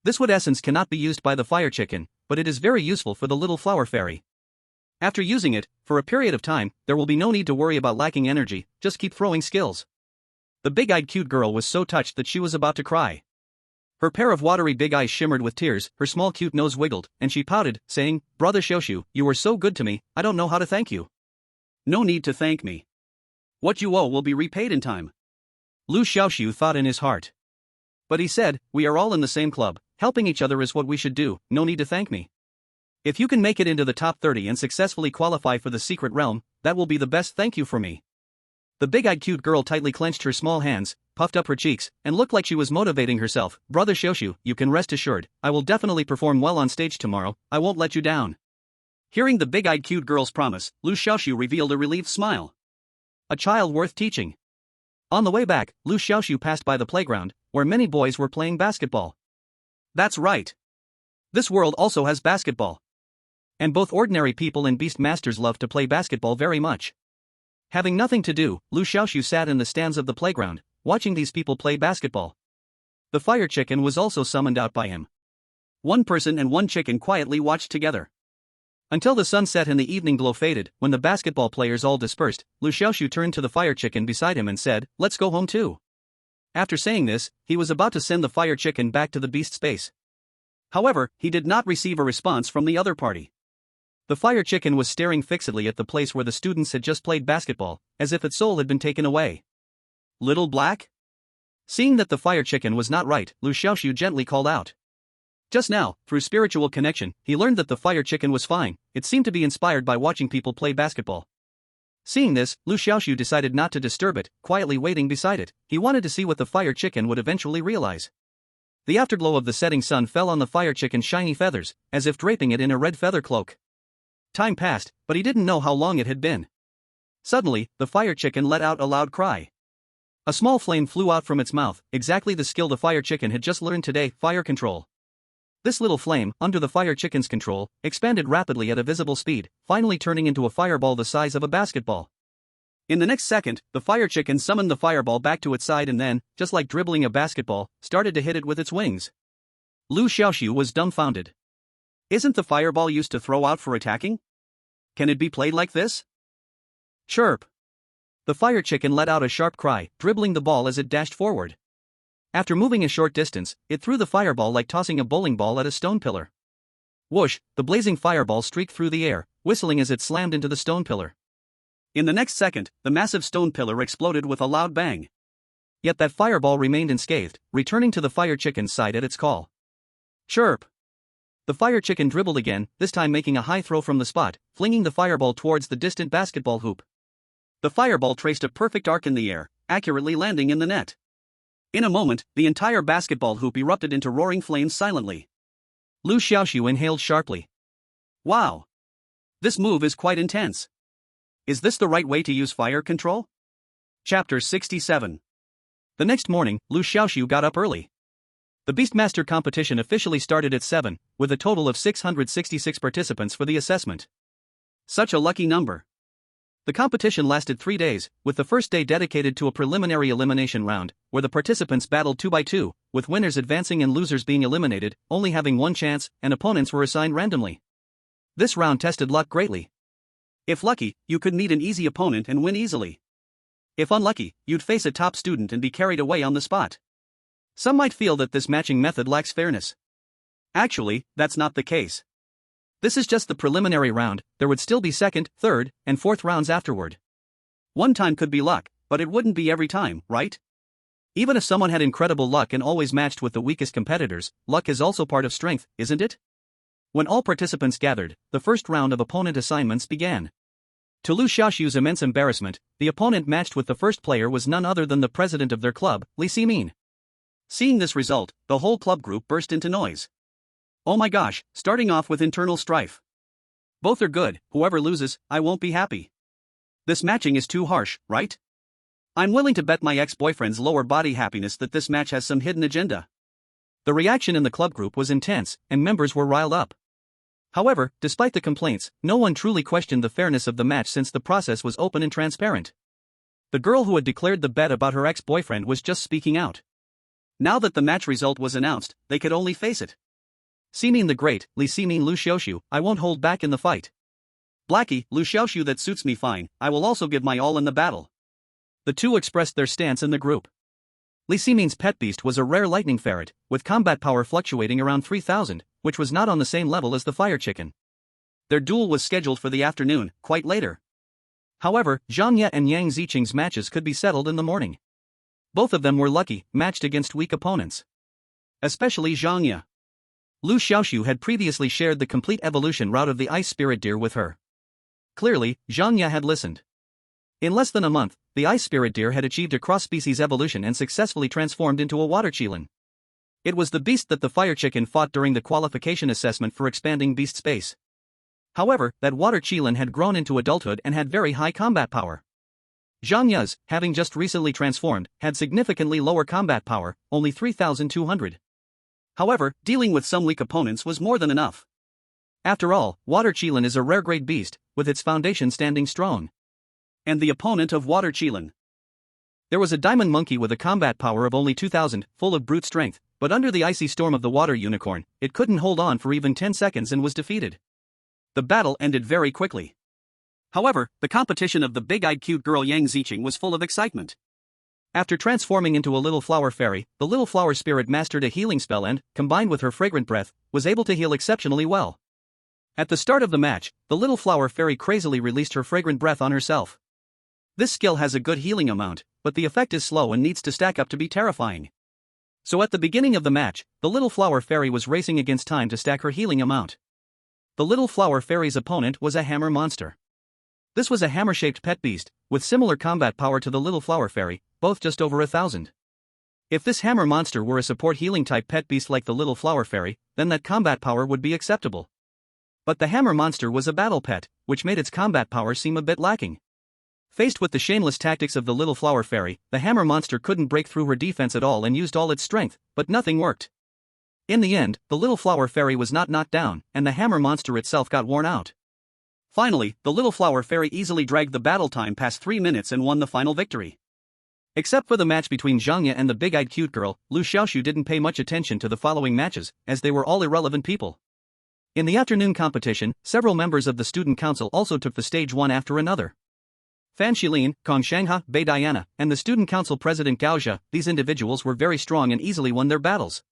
This wood essence cannot be used by the fire chicken, but it is very useful for the Little Flower Fairy. After using it, for a period of time, there will be no need to worry about lacking energy, just keep throwing skills. The big-eyed cute girl was so touched that she was about to cry. Her pair of watery big eyes shimmered with tears, her small cute nose wiggled, and she pouted, saying, Brother Xiaoxu, you were so good to me, I don't know how to thank you. No need to thank me. What you owe will be repaid in time. Liu Xiaoxu thought in his heart. But he said, we are all in the same club, helping each other is what we should do, no need to thank me. If you can make it into the top 30 and successfully qualify for the secret realm, that will be the best thank you for me. The big-eyed cute girl tightly clenched her small hands, puffed up her cheeks, and looked like she was motivating herself. Brother Xiaoxu, you can rest assured, I will definitely perform well on stage tomorrow, I won't let you down. Hearing the big-eyed cute girl's promise, Liu Xiaoxu revealed a relieved smile. A child worth teaching. On the way back, Liu Xiaoxu passed by the playground, where many boys were playing basketball. That's right. This world also has basketball. And both ordinary people and beast masters love to play basketball very much. Having nothing to do, Liu Xiaoxu sat in the stands of the playground, watching these people play basketball. The fire chicken was also summoned out by him. One person and one chicken quietly watched together. Until the sun set and the evening glow faded, when the basketball players all dispersed, Liu Xiaoxu turned to the fire chicken beside him and said, let's go home too. After saying this, he was about to send the fire chicken back to the beast space. However, he did not receive a response from the other party. The fire chicken was staring fixedly at the place where the students had just played basketball, as if its soul had been taken away. Little Black? Seeing that the fire chicken was not right, Liu Xiaoxu gently called out. Just now, through spiritual connection, he learned that the fire chicken was fine. It seemed to be inspired by watching people play basketball. Seeing this, Liu Xiaoxu decided not to disturb it, quietly waiting beside it. He wanted to see what the fire chicken would eventually realize. The afterglow of the setting sun fell on the fire chicken's shiny feathers, as if draping it in a red feather cloak. Time passed, but he didn't know how long it had been. Suddenly, the fire chicken let out a loud cry. A small flame flew out from its mouth, exactly the skill the fire chicken had just learned today, fire control. This little flame, under the fire chicken's control, expanded rapidly at a visible speed, finally turning into a fireball the size of a basketball. In the next second, the fire chicken summoned the fireball back to its side and then, just like dribbling a basketball, started to hit it with its wings. Liu Xiaoxu was dumbfounded. Isn't the fireball used to throw out for attacking? Can it be played like this? Chirp! The fire chicken let out a sharp cry, dribbling the ball as it dashed forward. After moving a short distance, it threw the fireball like tossing a bowling ball at a stone pillar. Whoosh, the blazing fireball streaked through the air, whistling as it slammed into the stone pillar. In the next second, the massive stone pillar exploded with a loud bang. Yet that fireball remained unscathed, returning to the fire chicken's side at its call. Chirp! The fire chicken dribbled again, this time making a high throw from the spot, flinging the fireball towards the distant basketball hoop. The fireball traced a perfect arc in the air, accurately landing in the net. In a moment, the entire basketball hoop erupted into roaring flames silently. Liu Xiaoxu inhaled sharply. Wow! This move is quite intense. Is this the right way to use fire control? Chapter 67. The next morning, Liu Xiaoxu got up early. The Beastmaster competition officially started at 7, with a total of 666 participants for the assessment. Such a lucky number. The competition lasted 3 days, with the first day dedicated to a preliminary elimination round, where the participants battled 2 by 2, with winners advancing and losers being eliminated, only having one chance, and opponents were assigned randomly. This round tested luck greatly. If lucky, you could meet an easy opponent and win easily. If unlucky, you'd face a top student and be carried away on the spot. Some might feel that this matching method lacks fairness. Actually, that's not the case. This is just the preliminary round, there would still be second, third, and fourth rounds afterward. One time could be luck, but it wouldn't be every time, right? Even if someone had incredible luck and always matched with the weakest competitors, luck is also part of strength, isn't it? When all participants gathered, the first round of opponent assignments began. To Liu Xiaoxu's immense embarrassment, the opponent matched with the first player was none other than the president of their club, Liu Xiaoxu. Seeing this result, the whole club group burst into noise. Oh my gosh, starting off with internal strife. Both are good, whoever loses, I won't be happy. This matching is too harsh, right? I'm willing to bet my ex-boyfriend's lower body happiness that this match has some hidden agenda. The reaction in the club group was intense, and members were riled up. However, despite the complaints, no one truly questioned the fairness of the match since the process was open and transparent. The girl who had declared the bet about her ex-boyfriend was just speaking out. Now that the match result was announced, they could only face it. Xiaoxu the Great, Liu Xiaoxu, I won't hold back in the fight. Blackie, Liu Xiaoxu that suits me fine, I will also give my all in the battle. The two expressed their stance in the group. Liu Xiaoxu's pet beast was a rare lightning ferret, with combat power fluctuating around 3000, which was not on the same level as the fire chicken. Their duel was scheduled for the afternoon, quite later. However, Zhang Ye and Yang Ziqing's matches could be settled in the morning. Both of them were lucky, matched against weak opponents. Especially Zhang Ye. Liu Xiaoxu had previously shared the complete evolution route of the ice spirit deer with her. Clearly, Zhang Ye had listened. In less than a month, the ice spirit deer had achieved a cross-species evolution and successfully transformed into a water qilin. It was the beast that the fire chicken fought during the qualification assessment for expanding beast space. However, that water qilin had grown into adulthood and had very high combat power. Zhang Ye's, having just recently transformed, had significantly lower combat power, only 3200. However, dealing with some weak opponents was more than enough. After all, water qilin is a rare grade beast, with its foundation standing strong. And the opponent of water qilin. There was a diamond monkey with a combat power of only 2000, full of brute strength, but under the icy storm of the water unicorn, it couldn't hold on for even 10 seconds and was defeated. The battle ended very quickly. However, the competition of the big-eyed cute girl Yang Ziqing was full of excitement. After transforming into a little flower fairy, the little flower spirit mastered a healing spell and, combined with her fragrant breath, was able to heal exceptionally well. At the start of the match, the little flower fairy crazily released her fragrant breath on herself. This skill has a good healing amount, but the effect is slow and needs to stack up to be terrifying. So at the beginning of the match, the little flower fairy was racing against time to stack her healing amount. The little flower fairy's opponent was a hammer monster. This was a hammer-shaped pet beast, with similar combat power to the little flower fairy, both just over 1000. If this hammer monster were a support healing type pet beast like the little flower fairy, then that combat power would be acceptable. But the hammer monster was a battle pet, which made its combat power seem a bit lacking. Faced with the shameless tactics of the little flower fairy, the hammer monster couldn't break through her defense at all and used all its strength, but nothing worked. In the end, the little flower fairy was not knocked down, and the hammer monster itself got worn out. Finally, the little flower fairy easily dragged the battle time past 3 minutes and won the final victory. Except for the match between Zhang Ye and the big-eyed cute girl, Liu Xiaoxu didn't pay much attention to the following matches, as they were all irrelevant people. In the afternoon competition, several members of the student council also took the stage one after another. Fan Shilin, Kong Shangha, Bei Diana, and the student council president Gao Zhe, these individuals were very strong and easily won their battles.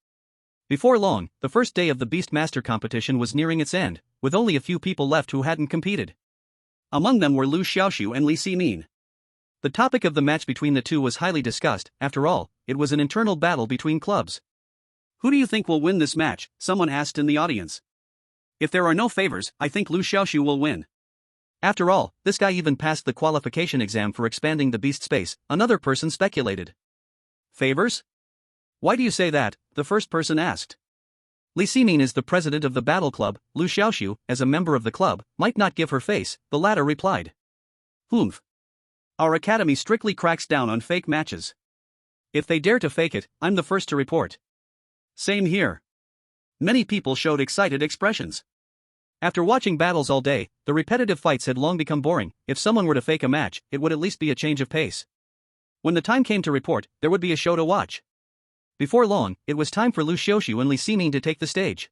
Before long, the first day of the Beastmaster competition was nearing its end, with only a few people left who hadn't competed. Among them were Liu Xiaoxu and Liu Xiaoxu. The topic of the match between the two was highly discussed. After all, it was an internal battle between clubs. Who do you think will win this match? Someone asked in the audience. If there are no favors, I think Liu Xiaoxu will win. After all, this guy even passed the qualification exam for expanding the beast space, another person speculated. Favors? Why do you say that? The first person asked. Liu Xiaoxu is the president of the battle club. Liu Xiaoxu, as a member of the club, might not give her face, the latter replied. Humph. Our academy strictly cracks down on fake matches. If they dare to fake it, I'm the first to report. Same here. Many people showed excited expressions. After watching battles all day, the repetitive fights had long become boring. If someone were to fake a match, it would at least be a change of pace. When the time came to report, there would be a show to watch. Before long, it was time for Liu Xiaoxu and Liu Ximing to take the stage.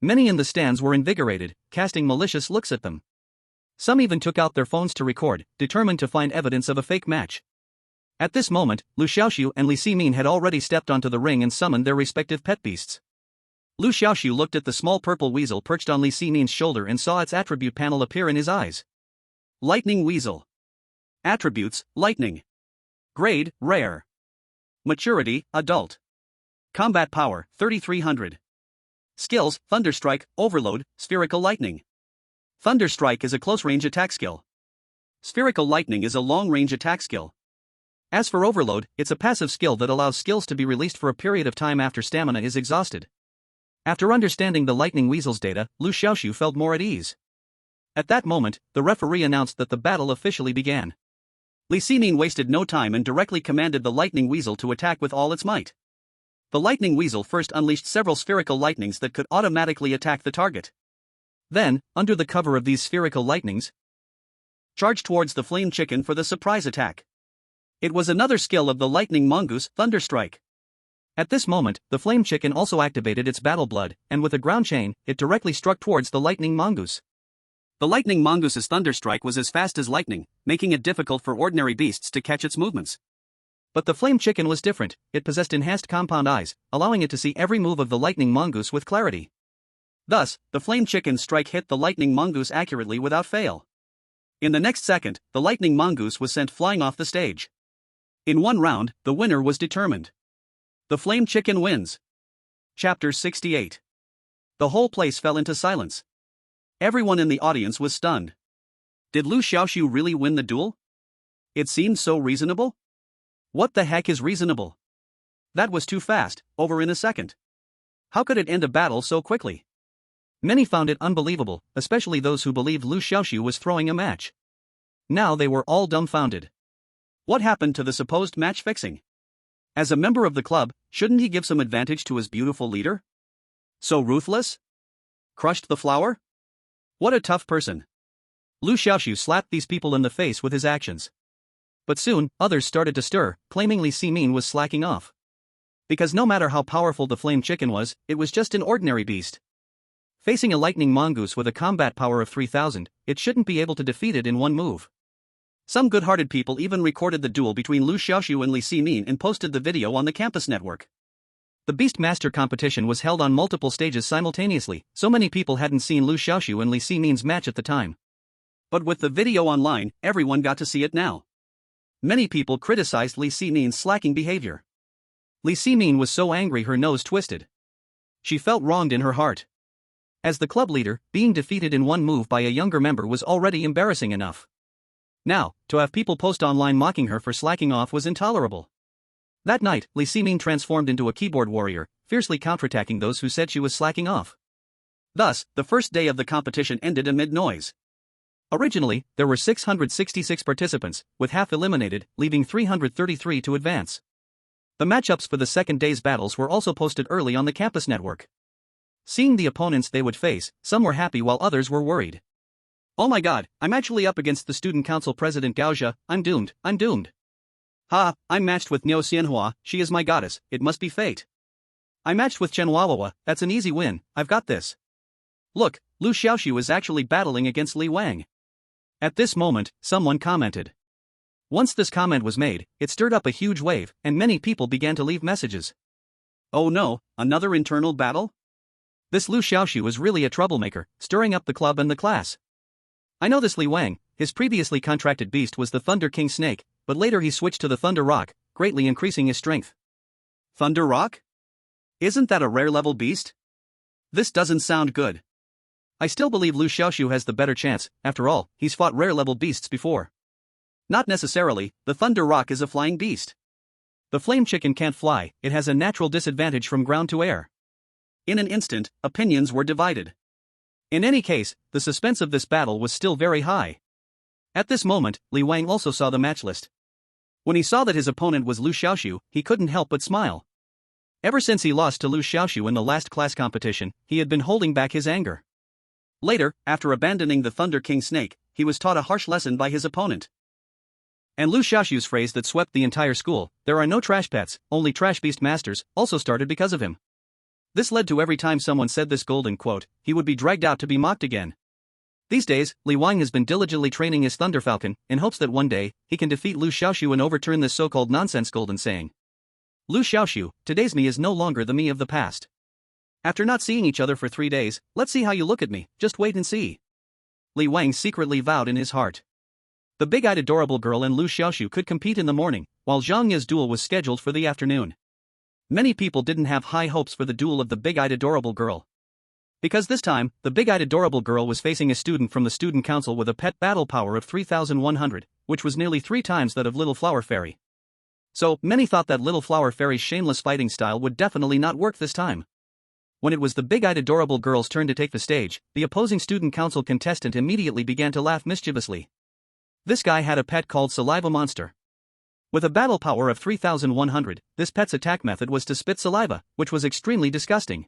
Many in the stands were invigorated, casting malicious looks at them. Some even took out their phones to record, determined to find evidence of a fake match. At this moment, Liu Xiaoxu and Liu Ximing had already stepped onto the ring and summoned their respective pet beasts. Liu Xiaoxu looked at the small purple weasel perched on Liu Ximing's shoulder and saw its attribute panel appear in his eyes. Lightning Weasel. Attributes: Lightning. Grade: Rare. Maturity: Adult. Combat Power: 3300. Skills: Thunderstrike, Overload, Spherical Lightning. Thunderstrike is a close-range attack skill. Spherical Lightning is a long-range attack skill. As for Overload, it's a passive skill that allows skills to be released for a period of time after stamina is exhausted. After understanding the Lightning Weasel's data, Liu Xiaoxu felt more at ease. At that moment, the referee announced that the battle officially began. Liu Ximing wasted no time and directly commanded the Lightning Weasel to attack with all its might. The Lightning Weasel first unleashed several spherical lightnings that could automatically attack the target. Then, under the cover of these spherical lightnings, charged towards the Flame Chicken for the surprise attack. It was another skill of the Lightning Mongoose, Thunderstrike. At this moment, the Flame Chicken also activated its Battle Blood, and with a ground chain, it directly struck towards the Lightning Mongoose. The Lightning Mongoose's Thunderstrike was as fast as lightning, making it difficult for ordinary beasts to catch its movements. But the Flame Chicken was different. It possessed enhanced compound eyes, allowing it to see every move of the Lightning Mongoose with clarity. Thus, the Flame Chicken's strike hit the Lightning Mongoose accurately without fail. In the next second, the Lightning Mongoose was sent flying off the stage. In one round, the winner was determined. The Flame Chicken wins. Chapter 68. The whole place fell into silence. Everyone in the audience was stunned. Did Liu Xiaoxu really win the duel? It seemed so reasonable. What the heck is reasonable? That was too fast, over in a second. How could it end a battle so quickly? Many found it unbelievable, especially those who believed Liu Xiaoxu was throwing a match. Now they were all dumbfounded. What happened to the supposed match fixing? As a member of the club, shouldn't he give some advantage to his beautiful leader? So ruthless? Crushed the flower? What a tough person. Liu Xiaoxu slapped these people in the face with his actions. But soon, others started to stir, claiming Liu Ximing was slacking off. Because no matter how powerful the Flame Chicken was, it was just an ordinary beast. Facing a Lightning Mongoose with a combat power of 3000, it shouldn't be able to defeat it in one move. Some good-hearted people even recorded the duel between Liu Xiaoxu and Liu Ximing and posted the video on the campus network. The Beast Master competition was held on multiple stages simultaneously, so many people hadn't seen Liu Xiaoxu and Liu Ximing's match at the time. But with the video online, everyone got to see it now. Many people criticized Liu Ximing's slacking behavior. Liu Ximing was so angry her nose twisted. She felt wronged in her heart. As the club leader, being defeated in one move by a younger member was already embarrassing enough. Now, to have people post online mocking her for slacking off was intolerable. That night, Liu Ximing transformed into a keyboard warrior, fiercely counterattacking those who said she was slacking off. Thus, the first day of the competition ended amid noise. Originally, there were 666 participants, with half eliminated, leaving 333 to advance. The matchups for the second day's battles were also posted early on the campus network. Seeing the opponents they would face, some were happy while others were worried. Oh my god, I'm actually up against the student council president Gaozha, I'm doomed. Ha, I'm matched with Niu Xianhua, she is my goddess, it must be fate. I matched with Chen Wawawa, that's an easy win, I've got this. Look, Liu Xiaoxu is actually battling against Li Wang. At this moment, someone commented. Once this comment was made, it stirred up a huge wave, and many people began to leave messages. Oh no, another internal battle? This Liu Xiaoxu is really a troublemaker, stirring up the club and the class. I know this Li Wang, his previously contracted beast was the Thunder King Snake, but later he switched to the Thunder Rock, greatly increasing his strength. Thunder Rock? Isn't that a rare-level beast? This doesn't sound good. I still believe Liu Xiaoxu has the better chance, after all, he's fought rare-level beasts before. Not necessarily, the Thunder Rock is a flying beast. The Flame Chicken can't fly, it has a natural disadvantage from ground to air. In an instant, opinions were divided. In any case, the suspense of this battle was still very high. At this moment, Li Wang also saw the match list. When he saw that his opponent was Liu Xiaoxu, he couldn't help but smile. Ever since he lost to Liu Xiaoxu in the last class competition, he had been holding back his anger. Later, after abandoning the Thunder King snake, he was taught a harsh lesson by his opponent. And Liu Xiaoxu's phrase that swept the entire school, "There are no trash pets, only trash beast masters," also started because of him. This led to every time someone said this golden quote, he would be dragged out to be mocked again. These days, Li Wang has been diligently training his Thunder Falcon, in hopes that one day, he can defeat Liu Xiaoxu and overturn this so-called nonsense golden saying. Liu Xiaoxu, today's me is no longer the me of the past. After not seeing each other for 3 days, let's see how you look at me, just wait and see. Li Wang secretly vowed in his heart. The big-eyed adorable girl and Liu Xiaoxu could compete in the morning, while Zhang Ye's duel was scheduled for the afternoon. Many people didn't have high hopes for the duel of the big-eyed adorable girl. Because this time, the big-eyed adorable girl was facing a student from the student council with a pet battle power of 3,100, which was nearly 3 times that of Little Flower Fairy. So, many thought that Little Flower Fairy's shameless fighting style would definitely not work this time. When it was the big-eyed adorable girl's turn to take the stage, the opposing student council contestant immediately began to laugh mischievously. This guy had a pet called Saliva Monster. With a battle power of 3,100, this pet's attack method was to spit saliva, which was extremely disgusting.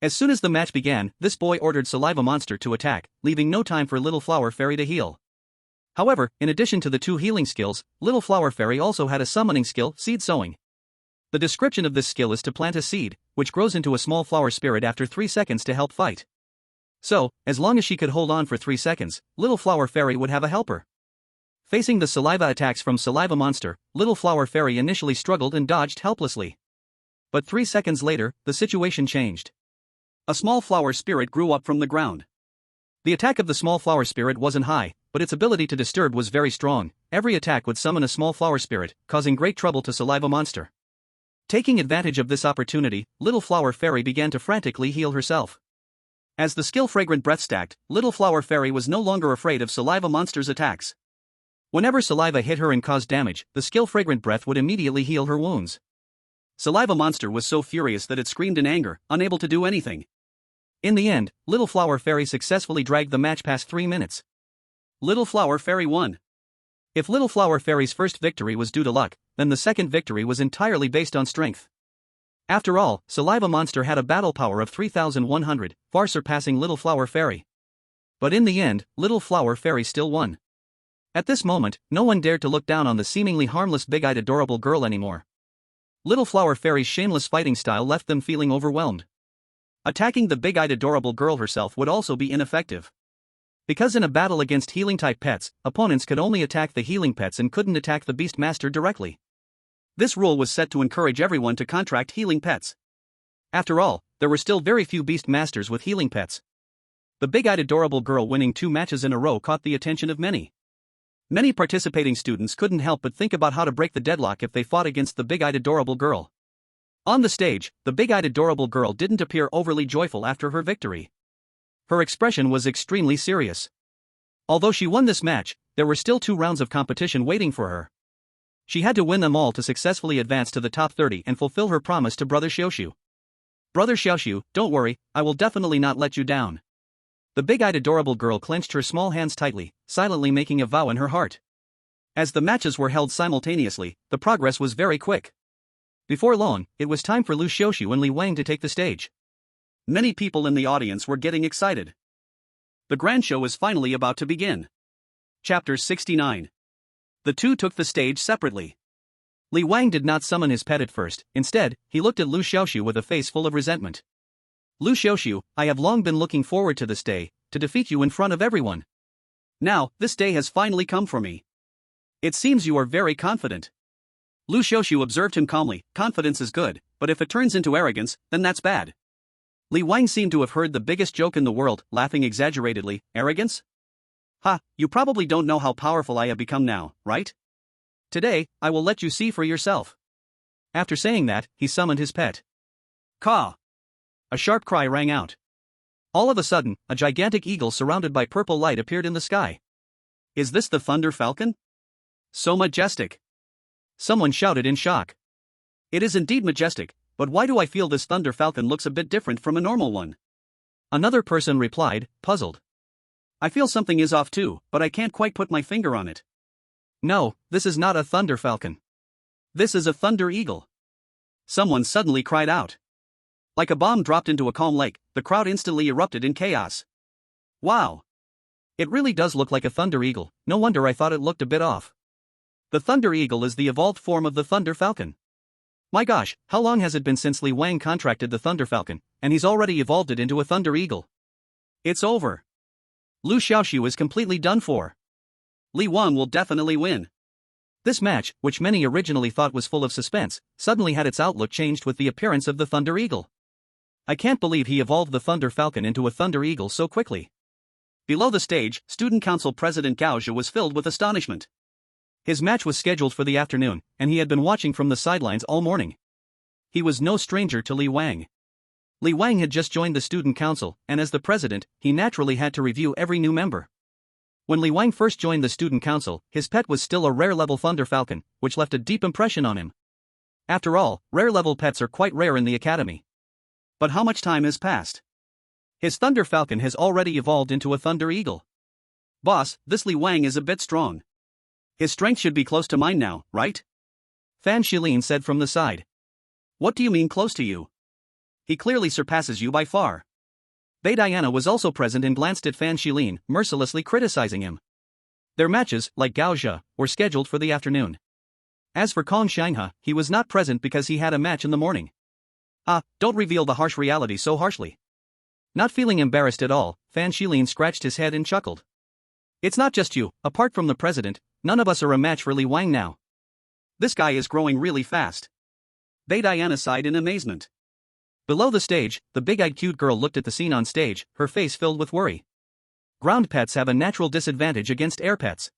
As soon as the match began, this boy ordered Saliva Monster to attack, leaving no time for Little Flower Fairy to heal. However, in addition to the 2 healing skills, Little Flower Fairy also had a summoning skill, Seed Sowing. The description of this skill is to plant a seed, which grows into a small flower spirit after 3 seconds to help fight. So, as long as she could hold on for 3 seconds, Little Flower Fairy would have a helper. Facing the saliva attacks from Saliva Monster, Little Flower Fairy initially struggled and dodged helplessly. But 3 seconds later, the situation changed. A small flower spirit grew up from the ground. The attack of the small flower spirit wasn't high, but its ability to disturb was very strong. Every attack would summon a small flower spirit, causing great trouble to Saliva Monster. Taking advantage of this opportunity, Little Flower Fairy began to frantically heal herself. As the skill Fragrant Breath stacked, Little Flower Fairy was no longer afraid of Saliva Monster's attacks. Whenever saliva hit her and caused damage, the skill Fragrant Breath would immediately heal her wounds. Saliva Monster was so furious that it screamed in anger, unable to do anything. In the end, Little Flower Fairy successfully dragged the match past 3 minutes. Little Flower Fairy won. If Little Flower Fairy's first victory was due to luck, then the second victory was entirely based on strength. After all, Saliva Monster had a battle power of 3,100, far surpassing Little Flower Fairy. But in the end, Little Flower Fairy still won. At this moment, no one dared to look down on the seemingly harmless big-eyed adorable girl anymore. Little Flower Fairy's shameless fighting style left them feeling overwhelmed. Attacking the big-eyed adorable girl herself would also be ineffective. Because in a battle against healing-type pets, opponents could only attack the healing pets and couldn't attack the beast master directly. This rule was set to encourage everyone to contract healing pets. After all, there were still very few beast masters with healing pets. The big-eyed adorable girl winning 2 matches in a row caught the attention of many. Many participating students couldn't help but think about how to break the deadlock if they fought against the big-eyed adorable girl. On the stage, the big-eyed adorable girl didn't appear overly joyful after her victory. Her expression was extremely serious. Although she won this match, there were still 2 rounds of competition waiting for her. She had to win them all to successfully advance to the top 30 and fulfill her promise to Brother Xiaoxu. Brother Xiaoxu, don't worry, I will definitely not let you down. The big-eyed adorable girl clenched her small hands tightly, silently making a vow in her heart. As the matches were held simultaneously, the progress was very quick. Before long, it was time for Liu Xiaoxu and Li Wang to take the stage. Many people in the audience were getting excited. The grand show is finally about to begin. Chapter 69. The 2 took the stage separately. Li Wang did not summon his pet at first, instead, he looked at Liu Xiaoxu with a face full of resentment. Liu Xiaoxu, I have long been looking forward to this day, to defeat you in front of everyone. Now, this day has finally come for me. It seems you are very confident. Liu Xiaoxu observed him calmly. Confidence is good, but if it turns into arrogance, then that's bad. Li Wang seemed to have heard the biggest joke in the world, laughing exaggeratedly. Arrogance? Ha, you probably don't know how powerful I have become now, right? Today, I will let you see for yourself. After saying that, he summoned his pet. Caw! A sharp cry rang out. All of a sudden, a gigantic eagle surrounded by purple light appeared in the sky. Is this the Thunder Falcon? So majestic! Someone shouted in shock. It is indeed majestic, but why do I feel this Thunder Falcon looks a bit different from a normal one? Another person replied, puzzled. I feel something is off too, but I can't quite put my finger on it. No, this is not a thunder falcon. This is a thunder eagle. Someone suddenly cried out. Like a bomb dropped into a calm lake, the crowd instantly erupted in chaos. Wow! It really does look like a thunder eagle, no wonder I thought it looked a bit off. The thunder eagle is the evolved form of the thunder falcon. My gosh, how long has it been since Li Wang contracted the thunder falcon, and he's already evolved it into a thunder eagle? It's over. Liu Xiaoxu is completely done for. Li Wang will definitely win. This match, which many originally thought was full of suspense, suddenly had its outlook changed with the appearance of the thunder eagle. I can't believe he evolved the thunder falcon into a thunder eagle so quickly. Below the stage, Student Council President Gao Zhe was filled with astonishment. His match was scheduled for the afternoon, and he had been watching from the sidelines all morning. He was no stranger to Li Wang. Li Wang had just joined the student council, and as the president, he naturally had to review every new member. When Li Wang first joined the student council, his pet was still a rare-level thunder falcon, which left a deep impression on him. After all, rare-level pets are quite rare in the academy. But how much time has passed? His thunder falcon has already evolved into a thunder eagle. Boss, this Li Wang is a bit strong. His strength should be close to mine now, right? Fan Shilin said from the side. What do you mean close to you? He clearly surpasses you by far. Bei Diana was also present and glanced at Fan Shilin, mercilessly criticizing him. Their matches, like Gao Zhe, were scheduled for the afternoon. As for Kong Shanghe, he was not present because he had a match in the morning. Don't reveal the harsh reality so harshly. Not feeling embarrassed at all, Fan Shilin scratched his head and chuckled. It's not just you, apart from the president, none of us are a match for Li Wang now. This guy is growing really fast. Bei Diana sighed in amazement. Below the stage, the big-eyed cute girl looked at the scene on stage, her face filled with worry. Ground pets have a natural disadvantage against air pets.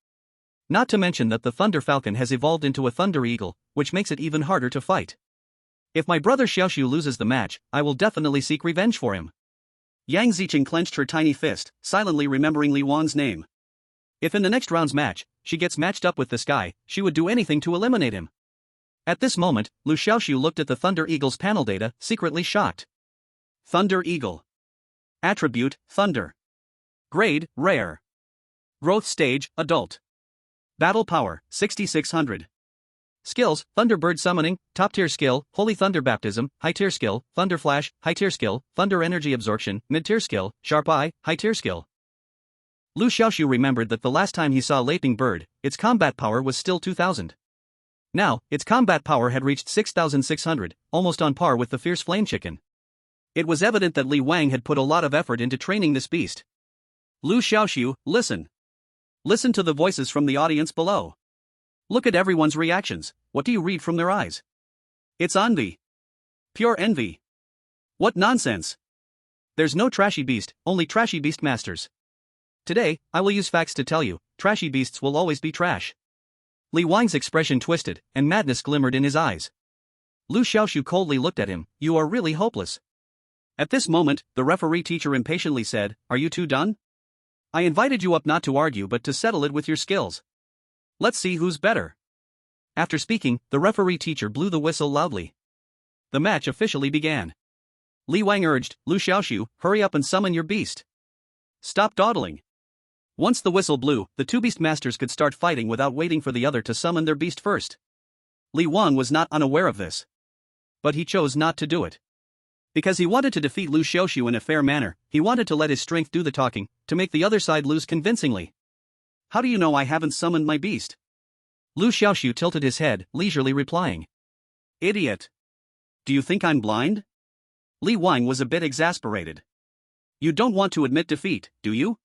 Not to mention that the thunder falcon has evolved into a thunder eagle, which makes it even harder to fight. If my brother Xiaoxu loses the match, I will definitely seek revenge for him. Yang Zicheng clenched her tiny fist, silently remembering Li Wang's name. If in the next round's match, she gets matched up with this guy, she would do anything to eliminate him. At this moment, Liu Xiaoxu looked at the Thunder Eagle's panel data, secretly shocked. Thunder Eagle. Attribute, Thunder. Grade, Rare. Growth Stage, Adult. Battle Power, 6600. Skills, Thunderbird Summoning, Top Tier Skill, Holy Thunder Baptism, High Tier Skill, Thunder Flash, High Tier Skill, Thunder Energy Absorption, Mid Tier Skill, Sharp Eye, High Tier Skill. Liu Xiaoxu remembered that the last time he saw Leaping Bird, its combat power was still 2000. Now, its combat power had reached 6600, almost on par with the Fierce Flame Chicken. It was evident that Li Wang had put a lot of effort into training this beast. Liu Xiaoxu, listen. Listen to the voices from the audience below. Look at everyone's reactions, what do you read from their eyes? It's envy. Pure envy. What nonsense. There's no trashy beast, only trashy beast masters. Today, I will use facts to tell you, trashy beasts will always be trash. Li Wang's expression twisted, and madness glimmered in his eyes. Liu Xiaoxu coldly looked at him, you are really hopeless. At this moment, the referee teacher impatiently said, are you two done? I invited you up not to argue but to settle it with your skills. Let's see who's better. After speaking, the referee teacher blew the whistle loudly. The match officially began. Li Wang urged, Liu Xiaoxu, hurry up and summon your beast. Stop dawdling. Once the whistle blew, the two beast masters could start fighting without waiting for the other to summon their beast first. Li Wang was not unaware of this. But he chose not to do it. Because he wanted to defeat Liu Xiaoxu in a fair manner, he wanted to let his strength do the talking, to make the other side lose convincingly. How do you know I haven't summoned my beast? Liu Xiaoxu tilted his head, leisurely replying. Idiot. Do you think I'm blind? Li Wang was a bit exasperated. You don't want to admit defeat, do you?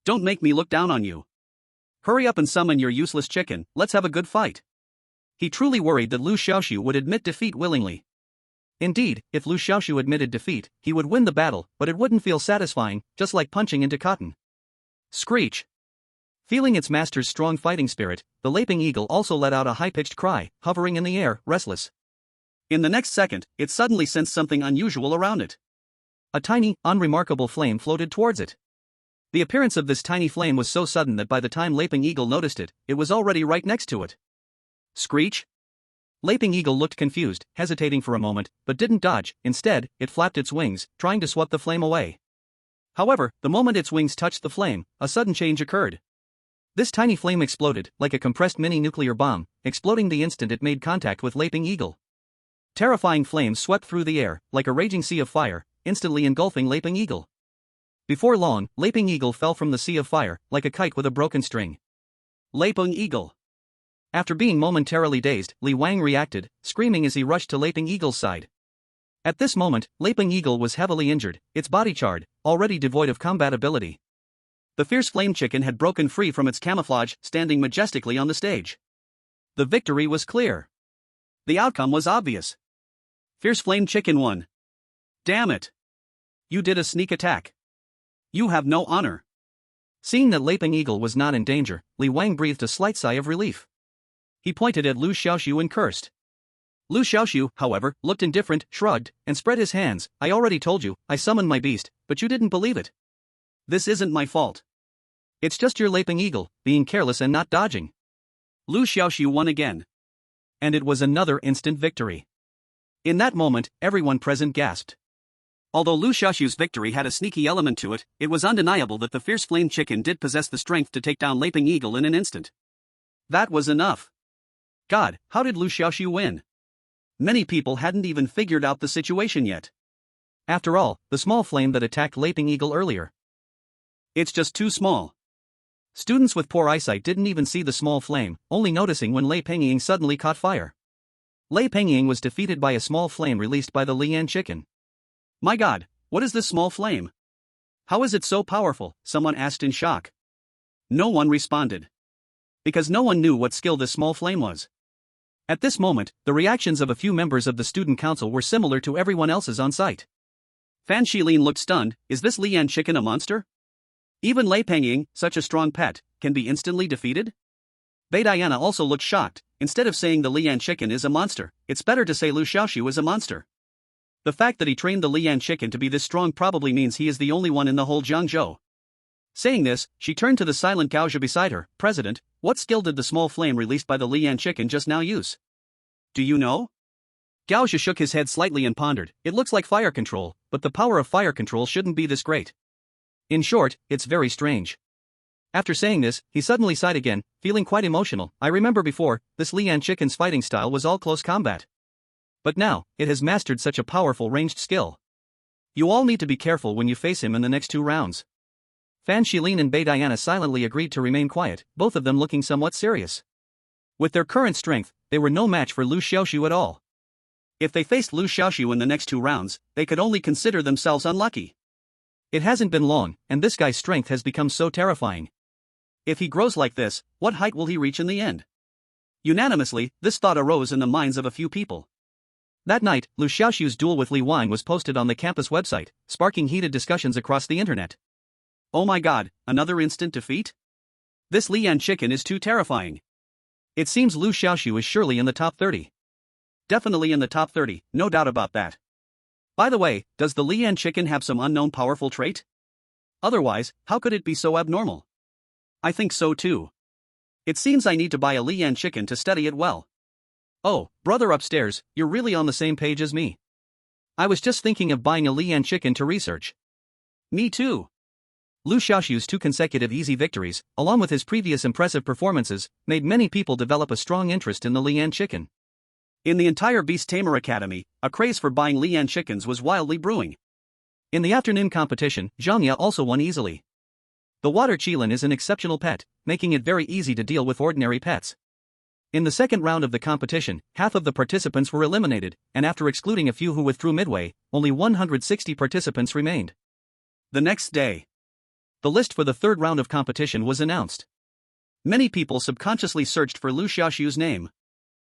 Don't make me look down on you. Hurry up and summon your useless chicken, let's have a good fight. He truly worried that Liu Xiaoxu would admit defeat willingly. Indeed, if Liu Xiaoxu admitted defeat, he would win the battle, but it wouldn't feel satisfying, just like punching into cotton. Screech. Feeling its master's strong fighting spirit, the Leaping Eagle also let out a high-pitched cry, hovering in the air, restless. In the next second, it suddenly sensed something unusual around it. A tiny, unremarkable flame floated towards it. The appearance of this tiny flame was so sudden that by the time Leaping Eagle noticed it, it was already right next to it. Screech? Leaping Eagle looked confused, hesitating for a moment, but didn't dodge, instead, it flapped its wings, trying to swat the flame away. However, the moment its wings touched the flame, a sudden change occurred. This tiny flame exploded, like a compressed mini-nuclear bomb, exploding the instant it made contact with Leaping Eagle. Terrifying flames swept through the air, like a raging sea of fire, instantly engulfing Leaping Eagle. Before long, Leaping Eagle fell from the sea of fire, like a kite with a broken string. Leaping Eagle. After being momentarily dazed, Li Wang reacted, screaming as he rushed to Leaping Eagle's side. At this moment, Leaping Eagle was heavily injured, its body charred, already devoid of combat ability. The fierce flame chicken had broken free from its camouflage, standing majestically on the stage. The victory was clear. The outcome was obvious. Fierce flame chicken won. Damn it. You did a sneak attack. You have no honor. Seeing that Leaping Eagle was not in danger, Li Wang breathed a slight sigh of relief. He pointed at Liu Xiaoxu and cursed. Liu Xiaoxu, however, looked indifferent, shrugged, and spread his hands. I already told you, I summoned my beast, but you didn't believe it. This isn't my fault. It's just your Leaping Eagle, being careless and not dodging. Liu Xiaoxu won again. And it was another instant victory. In that moment, everyone present gasped. Although Liu Xiaoxu's victory had a sneaky element to it, it was undeniable that the fierce flame chicken did possess the strength to take down Leaping Eagle in an instant. That was enough. God, how did Liu Xiaoxu win? Many people hadn't even figured out the situation yet. After all, the small flame that attacked Leaping Eagle earlier. It's just too small. Students with poor eyesight didn't even see the small flame, only noticing when Lei Pengying suddenly caught fire. Lei Pengying was defeated by a small flame released by the Lian chicken. My God, what is this small flame? How is it so powerful? Someone asked in shock. No one responded. Because no one knew what skill this small flame was. At this moment, the reactions of a few members of the student council were similar to everyone else's on site. Fan Shilin looked stunned. Is this Lian chicken a monster? Even Lei Pengying, such a strong pet, can be instantly defeated? Bei Diana also looked shocked. Instead of saying the Lian chicken is a monster, it's better to say Liu Xiaoxu is a monster. The fact that he trained the Lian chicken to be this strong probably means he is the only one in the whole Jiangzhou. Saying this, she turned to the silent Gaozha beside her. President, what skill did the small flame released by the Lian chicken just now use? Do you know? Gaozha shook his head slightly and pondered. It looks like fire control, but the power of fire control shouldn't be this great. In short, it's very strange. After saying this, he suddenly sighed again, feeling quite emotional. I remember before, this Lian chicken's fighting style was all close combat. But now, it has mastered such a powerful ranged skill. You all need to be careful when you face him in the next 2 rounds. Fan Shilin and Bei Diana silently agreed to remain quiet, both of them looking somewhat serious. With their current strength, they were no match for Liu Xiaoxu at all. If they faced Liu Xiaoxu in the next 2 rounds, they could only consider themselves unlucky. It hasn't been long, and this guy's strength has become so terrifying. If he grows like this, what height will he reach in the end? Unanimously, this thought arose in the minds of a few people. That night, Liu Xiaoxu's duel with Li Wang was posted on the campus website, sparking heated discussions across the internet. Oh my God, another instant defeat? This Lian chicken is too terrifying. It seems Liu Xiaoxu is surely in the top 30. Definitely in the top 30, no doubt about that. By the way, does the Lian chicken have some unknown powerful trait? Otherwise, how could it be so abnormal? I think so too. It seems I need to buy a Lian chicken to study it well. Oh, brother upstairs, you're really on the same page as me. I was just thinking of buying a Lian chicken to research. Me too. Liu Xiaoxu's 2 consecutive easy victories, along with his previous impressive performances, made many people develop a strong interest in the Lian chicken. In the entire Beast Tamer Academy, a craze for buying Lian chickens was wildly brewing. In the afternoon competition, Zhang Ya also won easily. The water qilin is an exceptional pet, making it very easy to deal with ordinary pets. In the second round of the competition, half of the participants were eliminated, and after excluding a few who withdrew midway, only 160 participants remained. The next day, the list for the third round of competition was announced. Many people subconsciously searched for Liu Xiaoxu's name.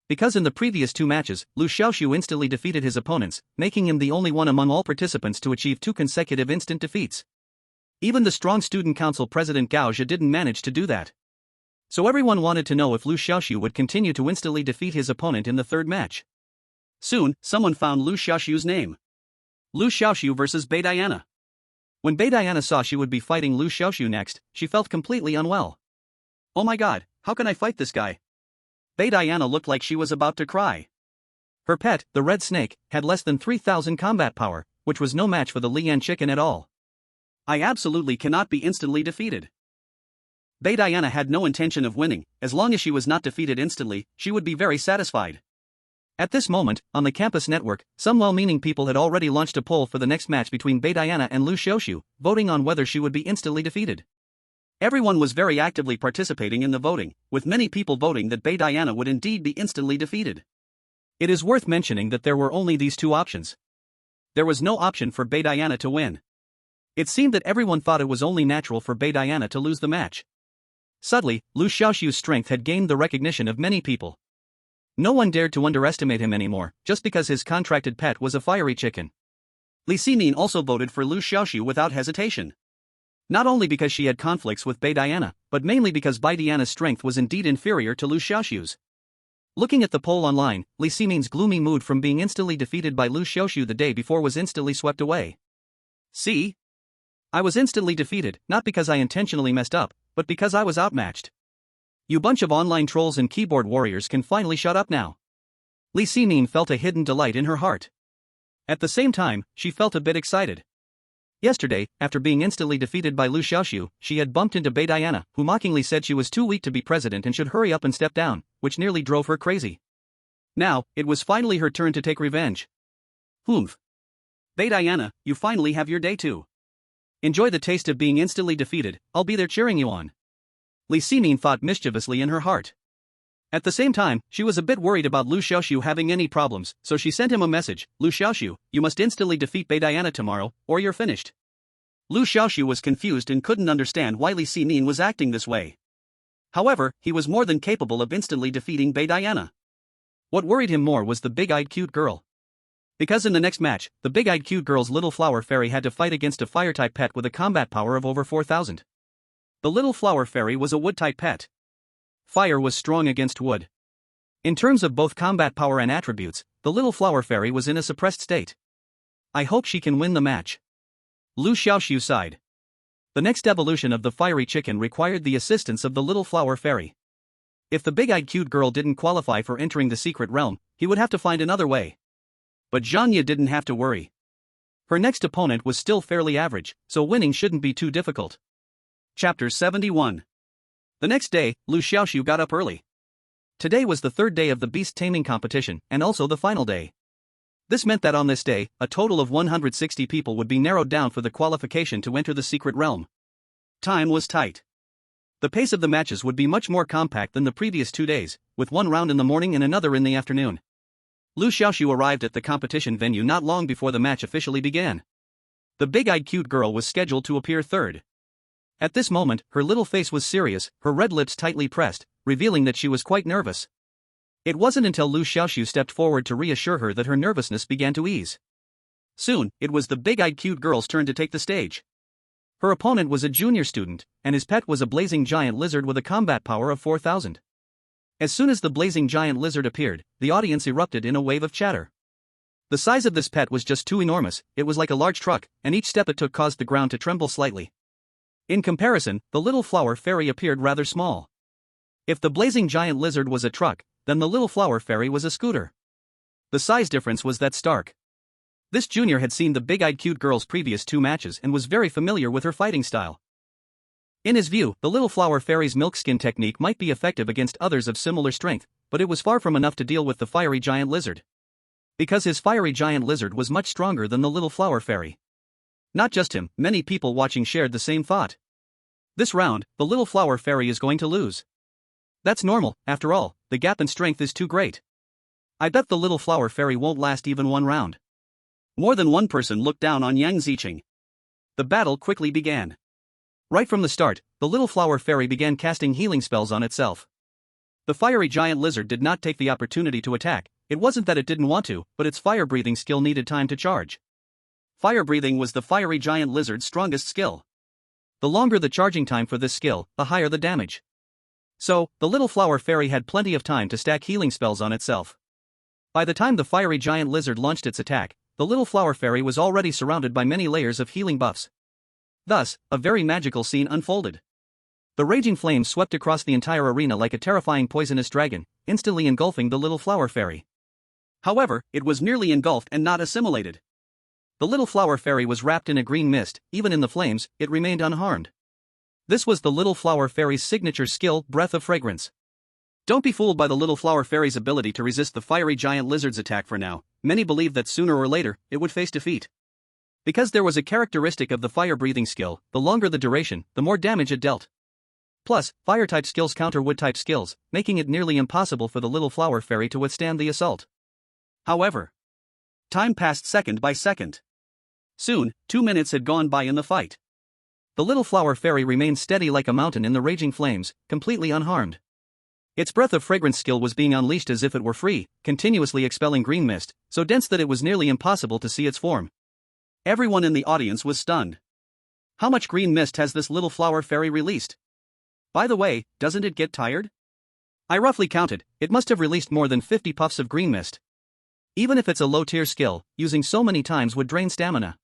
Because in the previous 2 matches, Liu Xiaoxu instantly defeated his opponents, making him the only one among all participants to achieve 2 consecutive instant defeats. Even the strong student council president Gaozha didn't manage to do that. So everyone wanted to know if Liu Xiaoxu would continue to instantly defeat his opponent in the third match. Soon, someone found Liu Xiaoxu's name. Liu Xiaoxu versus Bei Diana. When Bei Diana saw she would be fighting Liu Xiaoxu next, she felt completely unwell. Oh my God, how can I fight this guy? Bei Diana looked like she was about to cry. Her pet, the red snake, had less than 3,000 combat power, which was no match for the Lian chicken at all. I absolutely cannot be instantly defeated. Bei Diana had no intention of winning. As long as she was not defeated instantly, she would be very satisfied. At this moment, on the campus network, some well-meaning people had already launched a poll for the next match between Bei Diana and Liu Xiaoxu, voting on whether she would be instantly defeated. Everyone was very actively participating in the voting, with many people voting that Bei Diana would indeed be instantly defeated. It is worth mentioning that there were only these two options. There was no option for Bei Diana to win. It seemed that everyone thought it was only natural for Bei Diana to lose the match. Suddenly, Liu Xiaoxu's strength had gained the recognition of many people. No one dared to underestimate him anymore, just because his contracted pet was a fiery chicken. Li Ximin also voted for Liu Xiaoxu without hesitation. Not only because she had conflicts with Bei Diana, but mainly because Bei Diana's strength was indeed inferior to Liu Xiaoxu's. Looking at the poll online, Li Ximin's gloomy mood from being instantly defeated by Liu Xiaoxu the day before was instantly swept away. See? I was instantly defeated, not because I intentionally messed up, but because I was outmatched. You bunch of online trolls and keyboard warriors can finally shut up now. Li Ximin felt a hidden delight in her heart. At the same time, she felt a bit excited. Yesterday, after being instantly defeated by Liu Xiaoxu, she had bumped into Bei Diana, who mockingly said she was too weak to be president and should hurry up and step down, which nearly drove her crazy. Now, it was finally her turn to take revenge. Humph. Bei Diana, you finally have your day too. Enjoy the taste of being instantly defeated, I'll be there cheering you on. Li Ximin thought mischievously in her heart. At the same time, she was a bit worried about Liu Xiaoxu having any problems, so she sent him a message, Liu Xiaoxu, you must instantly defeat Bei Diana tomorrow, or you're finished. Liu Xiaoxu was confused and couldn't understand why Li Ximin was acting this way. However, he was more than capable of instantly defeating Bei Diana. What worried him more was the big-eyed cute girl. Because in the next match, the big-eyed cute girl's little flower fairy had to fight against a fire-type pet with a combat power of over 4,000. The little flower fairy was a wood-type pet. Fire was strong against wood. In terms of both combat power and attributes, the little flower fairy was in a suppressed state. I hope she can win the match. Liu Xiaoxu sighed. The next evolution of the fiery chicken required the assistance of the little flower fairy. If the big-eyed cute girl didn't qualify for entering the secret realm, he would have to find another way. But Zhang Ye didn't have to worry. Her next opponent was still fairly average, so winning shouldn't be too difficult. Chapter 71. The next day, Liu Xiaoxu got up early. Today was the third day of the beast taming competition, and also the final day. This meant that on this day, a total of 160 people would be narrowed down for the qualification to enter the secret realm. Time was tight. The pace of the matches would be much more compact than the previous 2 days, with one round in the morning and another in the afternoon. Liu Xiaoxu arrived at the competition venue not long before the match officially began. The big-eyed cute girl was scheduled to appear third. At this moment, her little face was serious, her red lips tightly pressed, revealing that she was quite nervous. It wasn't until Liu Xiaoxu stepped forward to reassure her that her nervousness began to ease. Soon, it was the big-eyed cute girl's turn to take the stage. Her opponent was a junior student, and his pet was a blazing giant lizard with a combat power of 4,000. As soon as the blazing giant lizard appeared, the audience erupted in a wave of chatter. The size of this pet was just too enormous, it was like a large truck, and each step it took caused the ground to tremble slightly. In comparison, the little flower fairy appeared rather small. If the blazing giant lizard was a truck, then the little flower fairy was a scooter. The size difference was that stark. This junior had seen the big-eyed cute girl's previous 2 matches and was very familiar with her fighting style. In his view, the little flower fairy's milkskin technique might be effective against others of similar strength, but it was far from enough to deal with the fiery giant lizard. Because his fiery giant lizard was much stronger than the little flower fairy. Not just him, many people watching shared the same thought. This round, the little flower fairy is going to lose. That's normal, after all, the gap in strength is too great. I bet the little flower fairy won't last even 1 round. More than one person looked down on Yang Ziqing. The battle quickly began. Right from the start, the little flower fairy began casting healing spells on itself. The fiery giant lizard did not take the opportunity to attack. It wasn't that it didn't want to, but its fire-breathing skill needed time to charge. Fire-breathing was the fiery giant lizard's strongest skill. The longer the charging time for this skill, the higher the damage. So, the little flower fairy had plenty of time to stack healing spells on itself. By the time the fiery giant lizard launched its attack, the little flower fairy was already surrounded by many layers of healing buffs. Thus, a very magical scene unfolded. The raging flames swept across the entire arena like a terrifying poisonous dragon, instantly engulfing the little flower fairy. However, it was merely engulfed and not assimilated. The little flower fairy was wrapped in a green mist. Even in the flames, it remained unharmed. This was the little flower fairy's signature skill, breath of fragrance. Don't be fooled by the little flower fairy's ability to resist the fiery giant lizard's attack for now. Many believe that sooner or later, it would face defeat. Because there was a characteristic of the fire-breathing skill, the longer the duration, the more damage it dealt. Plus, fire-type skills counter wood-type skills, making it nearly impossible for the little flower fairy to withstand the assault. However, time passed second by second. Soon, 2 minutes had gone by in the fight. The little flower fairy remained steady like a mountain in the raging flames, completely unharmed. Its breath of fragrance skill was being unleashed as if it were free, continuously expelling green mist, so dense that it was nearly impossible to see its form. Everyone in the audience was stunned. How much green mist has this little flower fairy released? By the way, doesn't it get tired? I roughly counted, it must have released more than 50 puffs of green mist. Even if it's a low-tier skill, using so many times would drain stamina.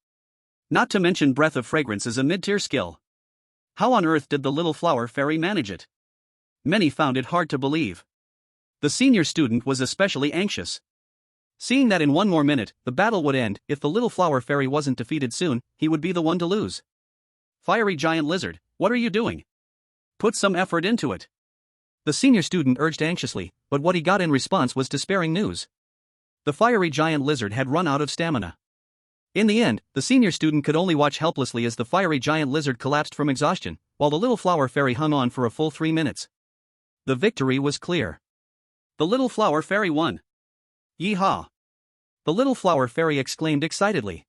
Not to mention breath of fragrance is a mid-tier skill. How on earth did the little flower fairy manage it? Many found it hard to believe. The senior student was especially anxious. Seeing that in one more minute, the battle would end. If the little flower fairy wasn't defeated soon, he would be the one to lose. Fiery giant lizard, what are you doing? Put some effort into it. The senior student urged anxiously, but what he got in response was despairing news. The fiery giant lizard had run out of stamina. In the end, the senior student could only watch helplessly as the fiery giant lizard collapsed from exhaustion, while the little flower fairy hung on for a full 3 minutes. The victory was clear. The little flower fairy won. Yeehaw! The little flower fairy exclaimed excitedly.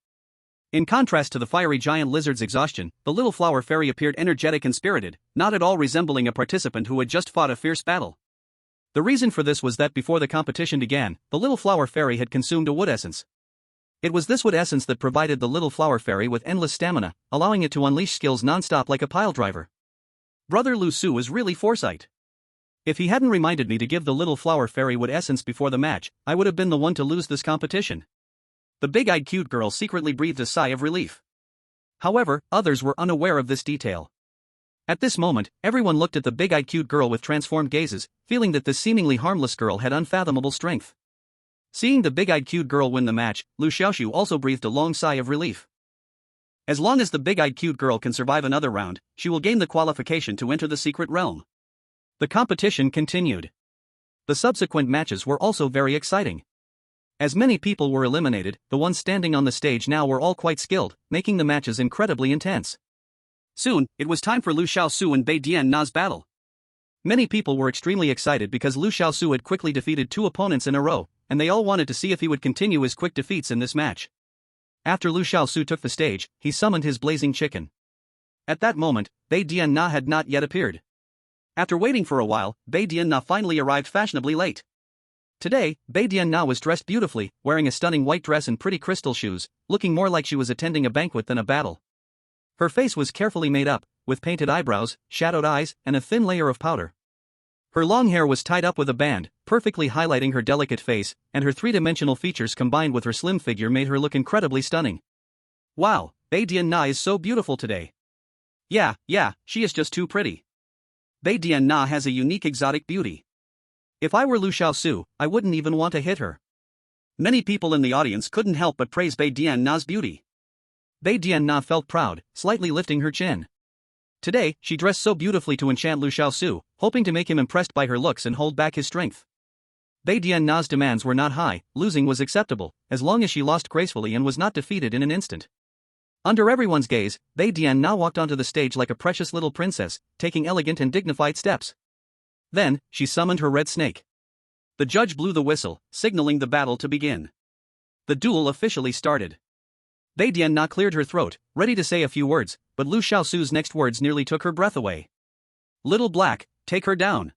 In contrast to the fiery giant lizard's exhaustion, the little flower fairy appeared energetic and spirited, not at all resembling a participant who had just fought a fierce battle. The reason for this was that before the competition began, the little flower fairy had consumed a wood essence. It was this wood essence that provided the little flower fairy with endless stamina, allowing it to unleash skills non-stop like a pile driver. Brother Liu Xiaoxu was really foresight. If he hadn't reminded me to give the little flower fairy wood essence before the match, I would have been the one to lose this competition. The big-eyed cute girl secretly breathed a sigh of relief. However, others were unaware of this detail. At this moment, everyone looked at the big-eyed cute girl with transformed gazes, feeling that this seemingly harmless girl had unfathomable strength. Seeing the big-eyed cute girl win the match, Liu Xiaoxu also breathed a long sigh of relief. As long as the big-eyed cute girl can survive another round, she will gain the qualification to enter the secret realm. The competition continued. The subsequent matches were also very exciting. As many people were eliminated, the ones standing on the stage now were all quite skilled, making the matches incredibly intense. Soon, it was time for Liu Xiaoxu and Bai Dianna's battle. Many people were extremely excited because Liu Xiaoxu had quickly defeated 2 opponents in a row, and they all wanted to see if he would continue his quick defeats in this match. After Liu Xiaoxu took the stage, he summoned his blazing chicken. At that moment, Bai Dianna had not yet appeared. After waiting for a while, Bai Dianna finally arrived fashionably late. Today, Bai Dianna was dressed beautifully, wearing a stunning white dress and pretty crystal shoes, looking more like she was attending a banquet than a battle. Her face was carefully made up, with painted eyebrows, shadowed eyes, and a thin layer of powder. Her long hair was tied up with a band, perfectly highlighting her delicate face, and her three-dimensional features combined with her slim figure made her look incredibly stunning. Wow, Bai Dianna is so beautiful today. Yeah, she is just too pretty. Bai Dianna has a unique exotic beauty. If I were Liu Xiaoxu, I wouldn't even want to hit her. Many people in the audience couldn't help but praise Bai Dianna's beauty. Bai Dianna felt proud, slightly lifting her chin. Today, she dressed so beautifully to enchant Liu Xiaoxu, hoping to make him impressed by her looks and hold back his strength. Bai Dianna's demands were not high, losing was acceptable, as long as she lost gracefully and was not defeated in an instant. Under everyone's gaze, Bai Dianna walked onto the stage like a precious little princess, taking elegant and dignified steps. Then, she summoned her red snake. The judge blew the whistle, signaling the battle to begin. The duel officially started. Bai Dianna cleared her throat, ready to say a few words, but Liu Xiaoxu's next words nearly took her breath away. Little Black, take her down.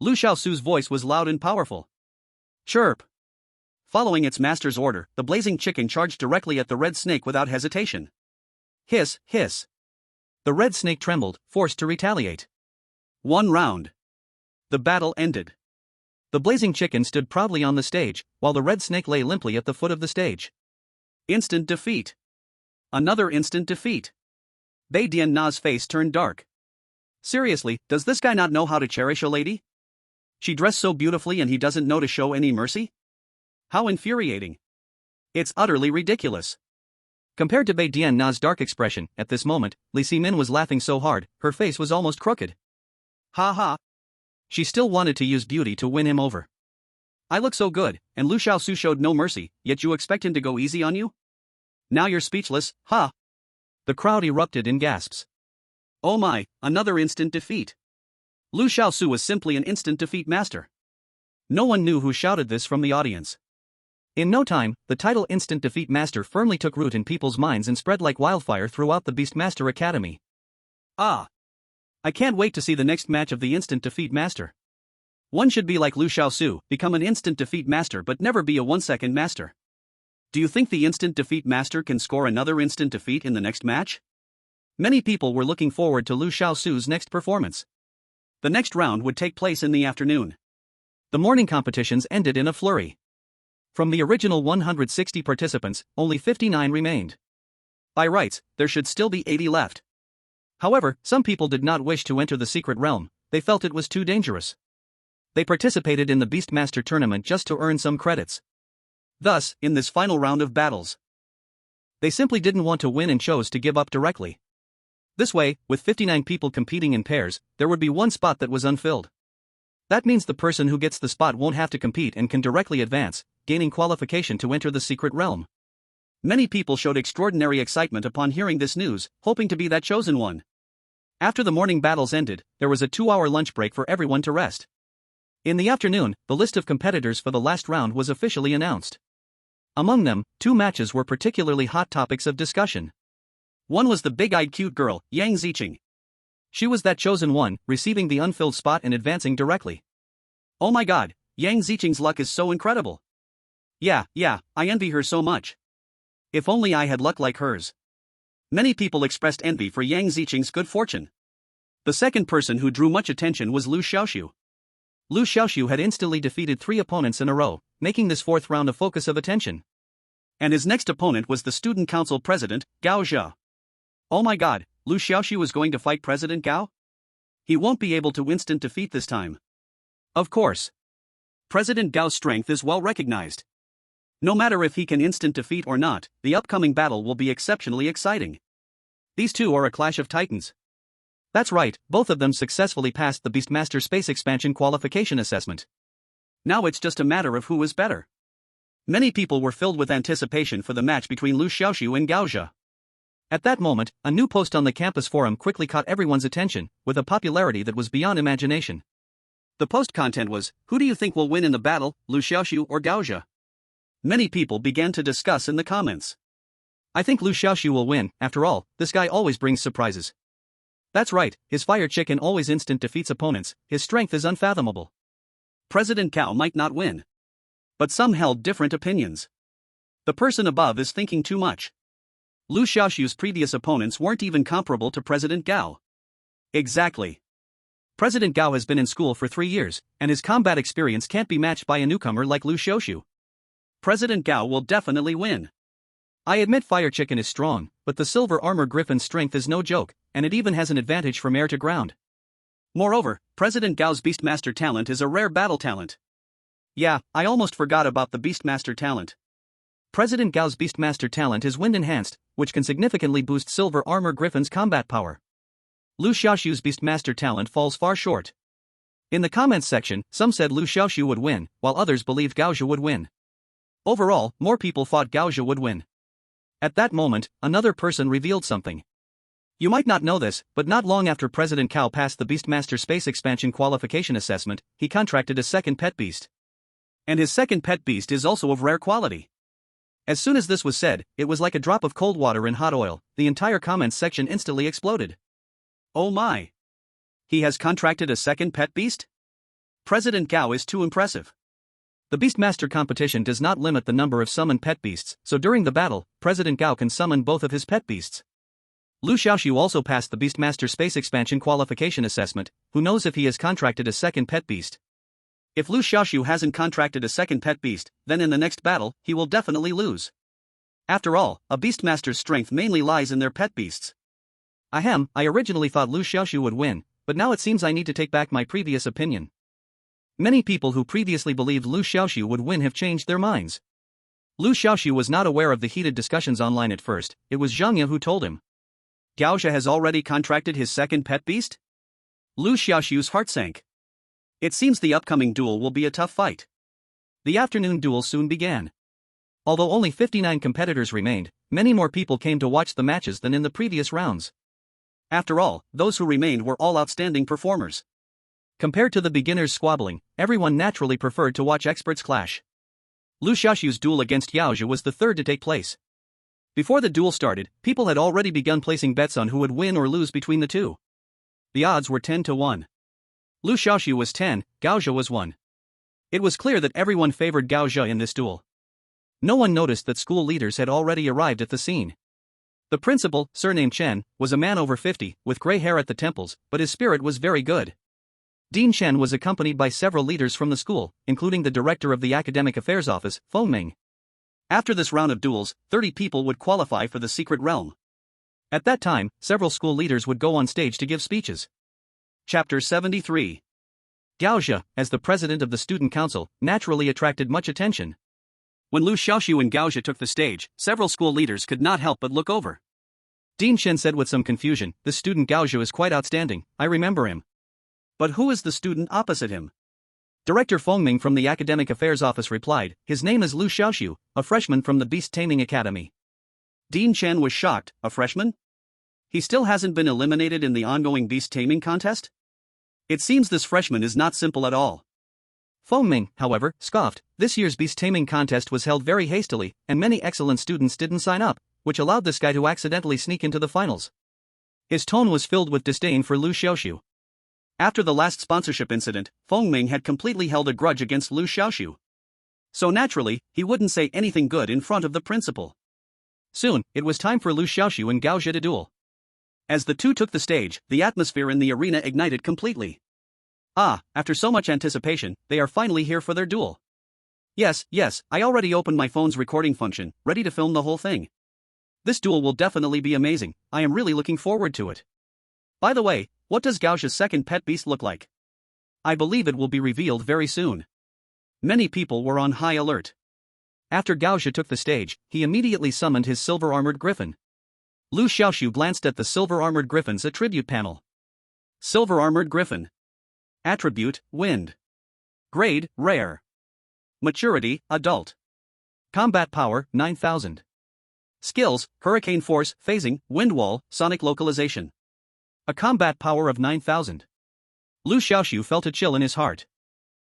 Liu Xiaoxu's voice was loud and powerful. Chirp. Following its master's order, the blazing chicken charged directly at the red snake without hesitation. Hiss, hiss. The red snake trembled, forced to retaliate. 1 round. The battle ended. The blazing chicken stood proudly on the stage, while the red snake lay limply at the foot of the stage. Instant defeat. Another instant defeat. Bai Dianna's face turned dark. Seriously, does this guy not know how to cherish a lady? She dressed so beautifully and he doesn't know to show any mercy? How infuriating. It's utterly ridiculous. Compared to Bai Dian Na's dark expression, at this moment, Li Ximin was laughing so hard, her face was almost crooked. Ha ha. She still wanted to use beauty to win him over. I look so good, and Liu Xiaoxu showed no mercy, yet you expect him to go easy on you? Now you're speechless, ha! The crowd erupted in gasps. Oh my, another instant defeat. Liu Xiaoxu was simply an instant defeat master. No one knew who shouted this from the audience. In no time, the title Instant Defeat Master firmly took root in people's minds and spread like wildfire throughout the Beastmaster Academy. Ah! I can't wait to see the next match of the Instant Defeat Master. One should be like Liu Xiaoxu, become an Instant Defeat Master but never be a 1-second master. Do you think the Instant Defeat Master can score another instant defeat in the next match? Many people were looking forward to Liu Xiaoxu's next performance. The next round would take place in the afternoon. The morning competitions ended in a flurry. From the original 160 participants, only 59 remained. By rights, there should still be 80 left. However, some people did not wish to enter the secret realm, they felt it was too dangerous. They participated in the Beastmaster tournament just to earn some credits. Thus, in this final round of battles, they simply didn't want to win and chose to give up directly. This way, with 59 people competing in pairs, there would be one spot that was unfilled. That means the person who gets the spot won't have to compete and can directly advance, gaining qualification to enter the secret realm. Many people showed extraordinary excitement upon hearing this news, hoping to be that chosen one. After the morning battles ended, there was a 2-hour lunch break for everyone to rest. In the afternoon, the list of competitors for the last round was officially announced. Among them, 2 matches were particularly hot topics of discussion. One was the big-eyed cute girl, Yang Ziqing. She was that chosen one, receiving the unfilled spot and advancing directly. Oh my god, Yang Ziqing's luck is so incredible. Yeah, I envy her so much. If only I had luck like hers. Many people expressed envy for Yang Ziqing's good fortune. The second person who drew much attention was Liu Xiaoxu. Liu Xiaoxu had instantly defeated 3 opponents in a row, making this 4th round a focus of attention. And his next opponent was the Student Council President, Gao Zhe. Oh my god, Liu Xiaoxu is going to fight President Gao? He won't be able to instant defeat this time. Of course. President Gao's strength is well recognized. No matter if he can instant defeat or not, the upcoming battle will be exceptionally exciting. These two are a clash of titans. That's right, both of them successfully passed the Beastmaster Space Expansion qualification assessment. Now it's just a matter of who is better. Many people were filled with anticipation for the match between Liu Xiaoxu and Gao Zhe. At that moment, a new post on the campus forum quickly caught everyone's attention, with a popularity that was beyond imagination. The post content was, who do you think will win in the battle, Liu Xiaoxu or Gao Zhe? Many people began to discuss in the comments. I think Liu Xiaoxu will win, after all, this guy always brings surprises. That's right, his fire chicken always instant defeats opponents, his strength is unfathomable. President Gao might not win. But some held different opinions. The person above is thinking too much. Liu Xiaoxu's previous opponents weren't even comparable to President Gao. Exactly. President Gao has been in school for 3 years, and his combat experience can't be matched by a newcomer like Liu Xiaoxu. President Gao will definitely win. I admit Fire Chicken is strong, but the Silver Armor Griffin's strength is no joke, and it even has an advantage from air to ground. Moreover, President Gao's Beastmaster talent is a rare battle talent. Yeah, I almost forgot about the Beastmaster talent. President Gao's Beastmaster talent is wind enhanced, which can significantly boost Silver Armor Griffin's combat power. Liu Xiaoxu's Beastmaster talent falls far short. In the comments section, some said Liu Xiaoxu would win, while others believed Gao Zhe would win. Overall, more people thought Gao Zhe would win. At that moment, another person revealed something. You might not know this, but not long after President Gao passed the Beastmaster Space Expansion qualification assessment, he contracted a second pet beast. And his second pet beast is also of rare quality. As soon as this was said, it was like a drop of cold water in hot oil, the entire comments section instantly exploded. Oh my! He has contracted a second pet beast? President Gao is too impressive. The Beastmaster competition does not limit the number of summoned pet beasts, so during the battle, President Gao can summon both of his pet beasts. Liu Xiaoxu also passed the Beastmaster Space Expansion qualification assessment, who knows if he has contracted a second pet beast. If Liu Xiaoxu hasn't contracted a second pet beast, then in the next battle, he will definitely lose. After all, a Beastmaster's strength mainly lies in their pet beasts. I originally thought Liu Xiaoxu would win, but now it seems I need to take back my previous opinion. Many people who previously believed Liu Xiaoxu would win have changed their minds. Liu Xiaoxu was not aware of the heated discussions online at first. It was Zhang Ye who told him. Gaozha has already contracted his second pet beast? Liu Xiaoxu's heart sank. It seems the upcoming duel will be a tough fight. The afternoon duel soon began. Although only 59 competitors remained, many more people came to watch the matches than in the previous rounds. After all, those who remained were all outstanding performers. Compared to the beginners squabbling, everyone naturally preferred to watch experts clash. Liu Xiaoxu's duel against Gaozha was the third to take place. Before the duel started, people had already begun placing bets on who would win or lose between the two. The odds were 10-1. Liu Xiaoxu was 10, Gaozha was 1. It was clear that everyone favored Gaozha in this duel. No one noticed that school leaders had already arrived at the scene. The principal, surnamed Chen, was a man over 50, with gray hair at the temples, but his spirit was very good. Dean Chen was accompanied by several leaders from the school, including the director of the Academic Affairs Office, Taming. After this round of duels, 30 people would qualify for the secret realm. At that time, several school leaders would go on stage to give speeches. Chapter 73. Gaozha, as the president of the student council, naturally attracted much attention. When Liu Xiaoxu and Gaozha took the stage, several school leaders could not help but look over. Dean Chen said with some confusion, "This student Gaozha is quite outstanding, I remember him. But who is the student opposite him?" Director Fengming from the Academic Affairs Office replied, "His name is Liu Xiaoxu, a freshman from the Beast Taming Academy." Dean Chen was shocked. A freshman? He still hasn't been eliminated in the ongoing beast taming contest? It seems this freshman is not simple at all. Fengming, however, scoffed. This year's beast taming contest was held very hastily, and many excellent students didn't sign up, which allowed this guy to accidentally sneak into the finals. His tone was filled with disdain for Liu Xiaoxu. After the last sponsorship incident, Fengming had completely held a grudge against Liu Xiaoxu. So naturally, he wouldn't say anything good in front of the principal. Soon, it was time for Liu Xiaoxu and Gaozha to duel. As the two took the stage, the atmosphere in the arena ignited completely. After so much anticipation, they are finally here for their duel. Yes, I already opened my phone's recording function, ready to film the whole thing. This duel will definitely be amazing, I am really looking forward to it. By the way, what does Gaozha's second pet beast look like? I believe it will be revealed very soon. Many people were on high alert. After Gaozha took the stage, he immediately summoned his silver-armored griffin. Liu Xiaoxu glanced at the silver-armored griffin's attribute panel. Silver-armored griffin. Attribute, wind. Grade, rare. Maturity, adult. Combat power, 9000. Skills, hurricane force, phasing, wind wall, sonic localization. A combat power of 9000. Liu Xiaoxu felt a chill in his heart.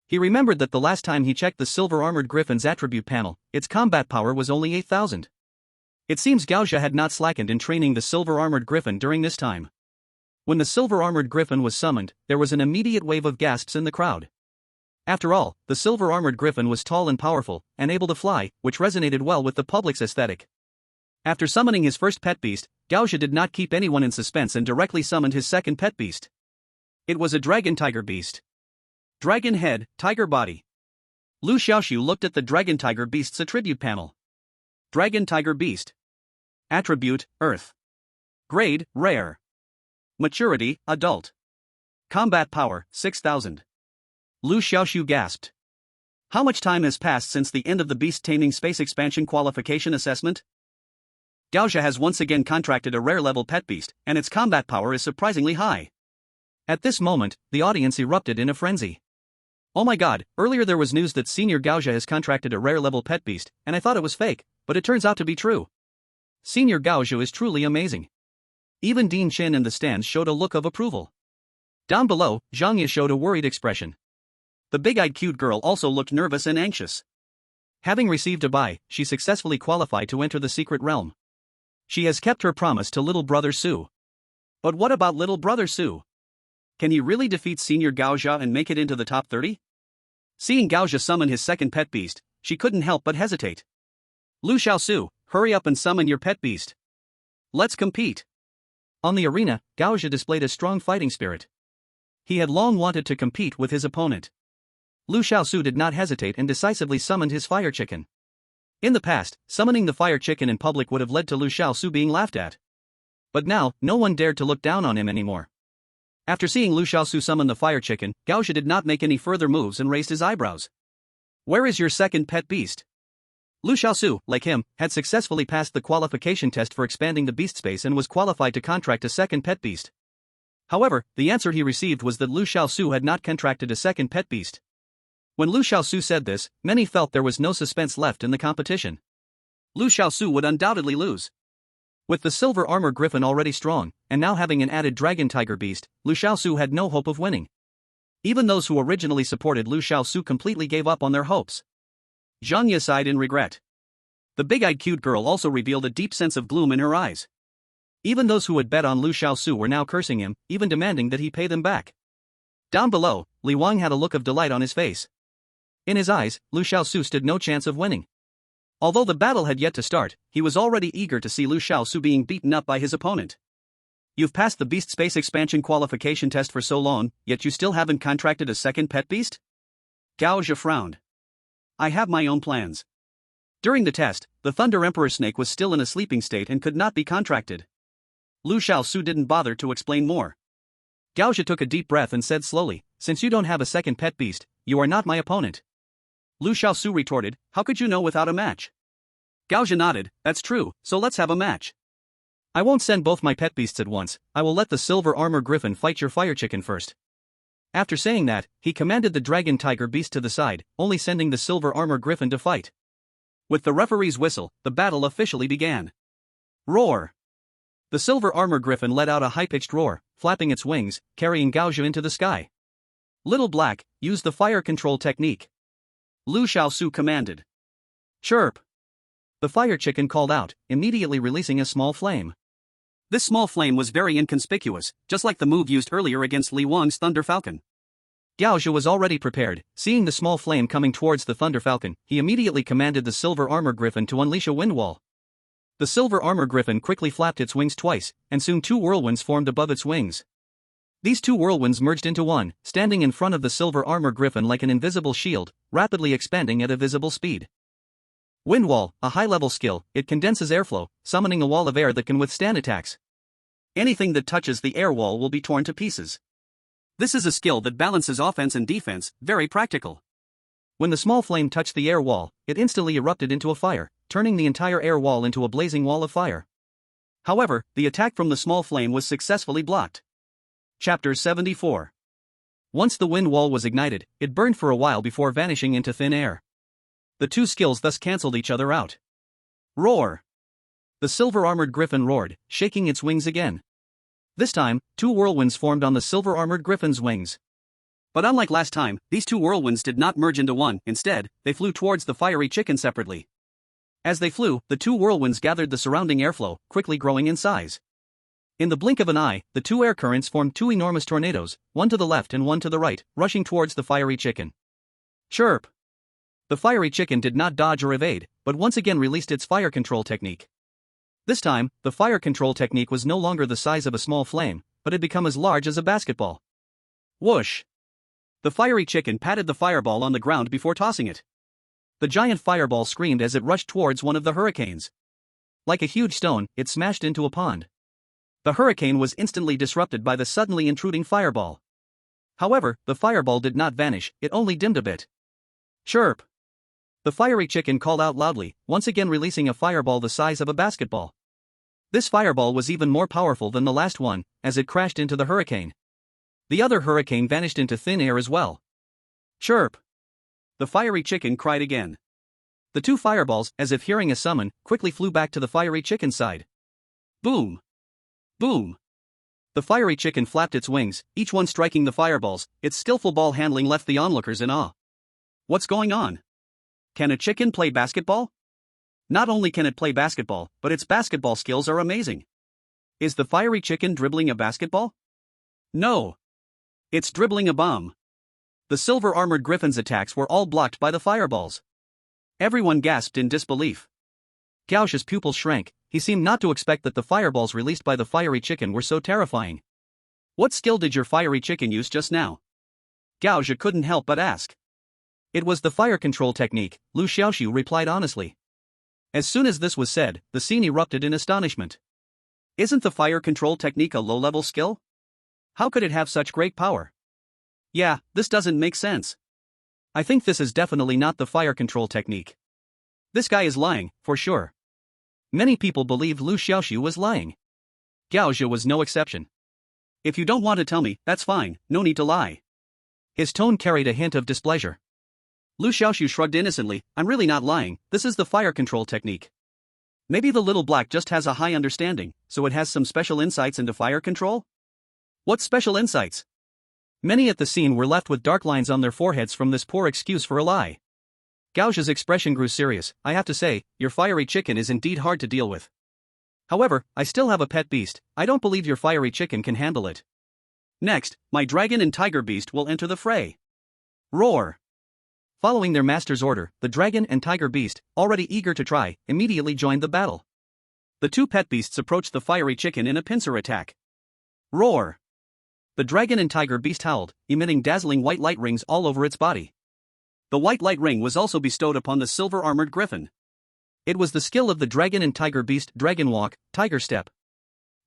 He remembered that the last time he checked the silver-armored griffin's attribute panel, its combat power was only 8000. It seems Gaozha had not slackened in training the silver-armored griffin during this time. When the silver-armored griffin was summoned, there was an immediate wave of gasps in the crowd. After all, the silver-armored griffin was tall and powerful, and able to fly, which resonated well with the public's aesthetic. After summoning his first pet beast, Gaozha did not keep anyone in suspense and directly summoned his second pet beast. It was a dragon-tiger beast. Dragon head, tiger body. Liu Xiaoxu looked at the dragon-tiger beast's attribute panel. Dragon-tiger beast. Attribute, earth. Grade, rare. Maturity, adult. Combat power, 6000. Liu Xiaoxu gasped. How much time has passed since the end of the beast taming space expansion qualification assessment? Gaozha has once again contracted a rare-level pet beast, and its combat power is surprisingly high. At this moment, the audience erupted in a frenzy. Oh my god, earlier there was news that Senior Gaozha has contracted a rare-level pet beast, and I thought it was fake, but it turns out to be true. Senior Gaozha is truly amazing. Even Dean Chen in the stands showed a look of approval. Down below, Zhang Ye showed a worried expression. The big-eyed cute girl also looked nervous and anxious. Having received a bye, she successfully qualified to enter the secret realm. She has kept her promise to little brother Su. But what about little brother Su? Can he really defeat Senior Gaozha and make it into the top 30? Seeing Gaozha summon his second pet beast, she couldn't help but hesitate. Liu Xiaoxu, hurry up and summon your pet beast. Let's compete. On the arena, Gaozha displayed a strong fighting spirit. He had long wanted to compete with his opponent. Liu Xiaoxu did not hesitate and decisively summoned his fire chicken. In the past, summoning the fire chicken in public would have led to Liu Xiaoxu being laughed at. But now, no one dared to look down on him anymore. After seeing Liu Xiaoxu summon the fire chicken, Gaozha did not make any further moves and raised his eyebrows. Where is your second pet beast? Liu Xiaoxu, like him, had successfully passed the qualification test for expanding the beast space and was qualified to contract a second pet beast. However, the answer he received was that Liu Xiaoxu had not contracted a second pet beast. When Liu Xiaoxu said this, many felt there was no suspense left in the competition. Liu Xiaoxu would undoubtedly lose. With the silver armor griffin already strong, and now having an added dragon tiger beast, Liu Xiaoxu had no hope of winning. Even those who originally supported Liu Xiaoxu completely gave up on their hopes. Zhang Ye sighed in regret. The big-eyed cute girl also revealed a deep sense of gloom in her eyes. Even those who had bet on Liu Xiaoxu were now cursing him, even demanding that he pay them back. Down below, Li Wang had a look of delight on his face. In his eyes, Liu Xiaoxu stood no chance of winning. Although the battle had yet to start, he was already eager to see Liu Xiaoxu being beaten up by his opponent. You've passed the beast space expansion qualification test for so long, yet you still haven't contracted a second pet beast? Gao Zhe frowned. I have my own plans. During the test, the Thunder Emperor snake was still in a sleeping state and could not be contracted. Liu Xiaoxu didn't bother to explain more. Gao Zhe took a deep breath and said slowly, since you don't have a second pet beast, you are not my opponent. Liu Xiaoxu retorted, how could you know without a match? Gao Zhe nodded, that's true, so let's have a match. I won't send both my pet beasts at once, I will let the silver armor griffin fight your fire chicken first. After saying that, he commanded the dragon tiger beast to the side, only sending the silver armor griffin to fight. With the referee's whistle, the battle officially began. Roar! The silver armor griffin let out a high-pitched roar, flapping its wings, carrying Gao Zhe into the sky. Little Black, use the fire control technique. Liu Xiaoxu commanded. Chirp! The fire chicken called out, immediately releasing a small flame. This small flame was very inconspicuous, just like the move used earlier against Li Wang's Thunder Falcon. Gao Zhe was already prepared. Seeing the small flame coming towards the Thunder Falcon, he immediately commanded the silver armor griffin to unleash a wind wall. The silver armor griffin quickly flapped its wings twice, and soon two whirlwinds formed above its wings. These two whirlwinds merged into one, standing in front of the silver armor griffin like an invisible shield, rapidly expanding at a visible speed. Wind wall, a high-level skill, it condenses airflow, summoning a wall of air that can withstand attacks. Anything that touches the air wall will be torn to pieces. This is a skill that balances offense and defense, very practical. When the small flame touched the air wall, it instantly erupted into a fire, turning the entire air wall into a blazing wall of fire. However, the attack from the small flame was successfully blocked. Chapter 74. Once the wind wall was ignited, it burned for a while before vanishing into thin air. The two skills thus cancelled each other out. Roar! The silver-armored griffin roared, shaking its wings again. This time, two whirlwinds formed on the silver-armored griffin's wings. But unlike last time, these two whirlwinds did not merge into one, instead, they flew towards the fiery chicken separately. As they flew, the two whirlwinds gathered the surrounding airflow, quickly growing in size. In the blink of an eye, the two air currents formed two enormous tornadoes, one to the left and one to the right, rushing towards the fiery chicken. Chirp! The fiery chicken did not dodge or evade, but once again released its fire control technique. This time, the fire control technique was no longer the size of a small flame, but had become as large as a basketball. Whoosh! The fiery chicken patted the fireball on the ground before tossing it. The giant fireball screamed as it rushed towards one of the hurricanes. Like a huge stone, it smashed into a pond. The hurricane was instantly disrupted by the suddenly intruding fireball. However, the fireball did not vanish, it only dimmed a bit. Chirp! The fiery chicken called out loudly, once again releasing a fireball the size of a basketball. This fireball was even more powerful than the last one, as it crashed into the hurricane. The other hurricane vanished into thin air as well. Chirp! The fiery chicken cried again. The two fireballs, as if hearing a summon, quickly flew back to the fiery chicken's side. Boom! Boom! The fiery chicken flapped its wings, each one striking the fireballs. Its skillful ball handling left the onlookers in awe. What's going on? Can a chicken play basketball? Not only can it play basketball, but its basketball skills are amazing. Is the fiery chicken dribbling a basketball? No. It's dribbling a bomb. The silver-armored griffin's attacks were all blocked by the fireballs. Everyone gasped in disbelief. Gao Zhe's pupils shrank, he seemed not to expect that the fireballs released by the fiery chicken were so terrifying. What skill did your fiery chicken use just now? Gao Zhe couldn't help but ask. It was the fire control technique, Liu Xiaoxu replied honestly. As soon as this was said, the scene erupted in astonishment. Isn't the fire control technique a low-level skill? How could it have such great power? Yeah, this doesn't make sense. I think this is definitely not the fire control technique. This guy is lying, for sure. Many people believed Liu Xiaoxu was lying. Gao Zhe was no exception. If you don't want to tell me, that's fine, no need to lie. His tone carried a hint of displeasure. Liu Xiaoxu shrugged innocently, I'm really not lying, this is the fire control technique. Maybe the little black just has a high understanding, so it has some special insights into fire control? What special insights? Many at the scene were left with dark lines on their foreheads from this poor excuse for a lie. Gao Zhe's expression grew serious. I have to say, your fiery chicken is indeed hard to deal with. However, I still have a pet beast, I don't believe your fiery chicken can handle it. Next, my dragon and tiger beast will enter the fray. Roar! Following their master's order, the dragon and tiger beast, already eager to try, immediately joined the battle. The two pet beasts approached the fiery chicken in a pincer attack. Roar! The dragon and tiger beast howled, emitting dazzling white light rings all over its body. The white light ring was also bestowed upon the silver-armored griffin. It was the skill of the dragon and tiger beast Dragon Walk, Tiger Step.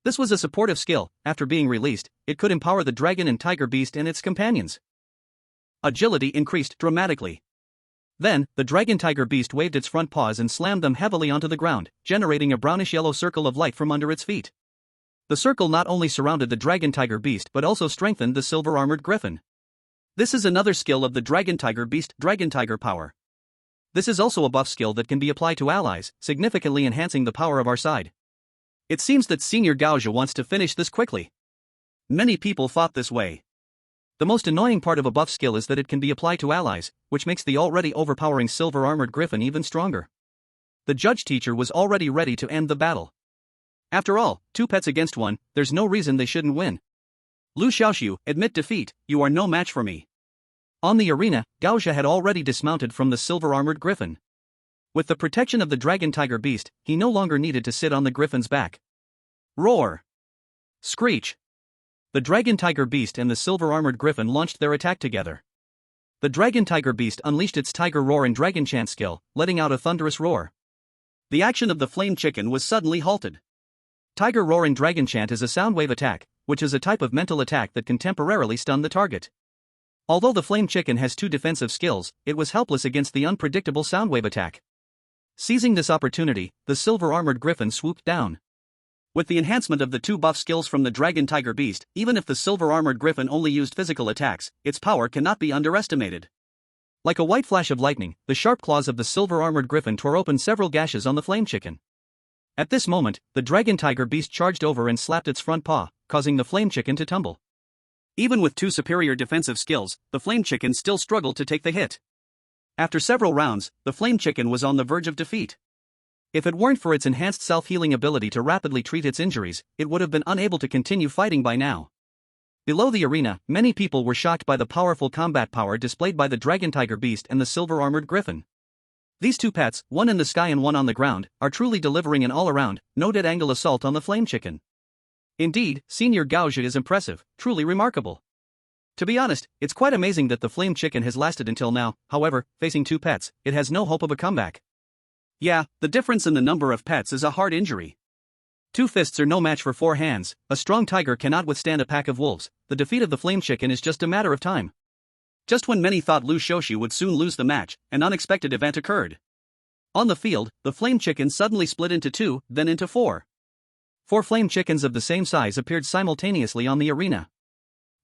This was a supportive skill. After being released, it could empower the dragon and tiger beast and its companions. Agility increased dramatically. Then, the dragon tiger beast waved its front paws and slammed them heavily onto the ground, generating a brownish-yellow circle of light from under its feet. The circle not only surrounded the dragon tiger beast but also strengthened the silver-armored griffin. This is another skill of the dragon tiger beast, Dragon Tiger Power. This is also a buff skill that can be applied to allies, significantly enhancing the power of our side. It seems that Senior Gao Zhe wants to finish this quickly. Many people thought this way. The most annoying part of a buff skill is that it can be applied to allies, which makes the already overpowering silver-armored griffin even stronger. The judge teacher was already ready to end the battle. After all, two pets against one, there's no reason they shouldn't win. Liu Xiaoxu, admit defeat, you are no match for me. On the arena, Gao Zhe had already dismounted from the silver-armored griffin. With the protection of the dragon tiger beast, he no longer needed to sit on the griffin's back. Roar! Screech! The dragon tiger beast and the silver-armored griffin launched their attack together. The dragon tiger beast unleashed its tiger roar and dragon chant skill, letting out a thunderous roar. The action of the flame chicken was suddenly halted. Tiger roar and dragon chant is a soundwave attack, which is a type of mental attack that can temporarily stun the target. Although the flame chicken has two defensive skills, it was helpless against the unpredictable soundwave attack. Seizing this opportunity, the silver-armored griffin swooped down. With the enhancement of the two buff skills from the dragon tiger beast, even if the silver-armored griffin only used physical attacks, its power cannot be underestimated. Like a white flash of lightning, the sharp claws of the silver-armored griffin tore open several gashes on the flame chicken. At this moment, the dragon tiger beast charged over and slapped its front paw, causing the flame chicken to tumble. Even with two superior defensive skills, the flame chicken still struggled to take the hit. After several rounds, the flame chicken was on the verge of defeat. If it weren't for its enhanced self-healing ability to rapidly treat its injuries, it would have been unable to continue fighting by now. Below the arena, many people were shocked by the powerful combat power displayed by the dragon tiger beast and the silver-armored griffin. These two pets, one in the sky and one on the ground, are truly delivering an all-around, no dead-angle assault on the flame chicken. Indeed, Senior Gao Zhe is impressive, truly remarkable. To be honest, it's quite amazing that the flame chicken has lasted until now. However, facing two pets, it has no hope of a comeback. Yeah, the difference in the number of pets is a hard injury. Two fists are no match for four hands. A strong tiger cannot withstand a pack of wolves. The defeat of the flame chicken is just a matter of time. Just when many thought Liu Xiaoxu would soon lose the match, an unexpected event occurred. On the field, the flame chicken suddenly split into two, then into four. Four flame chickens of the same size appeared simultaneously on the arena.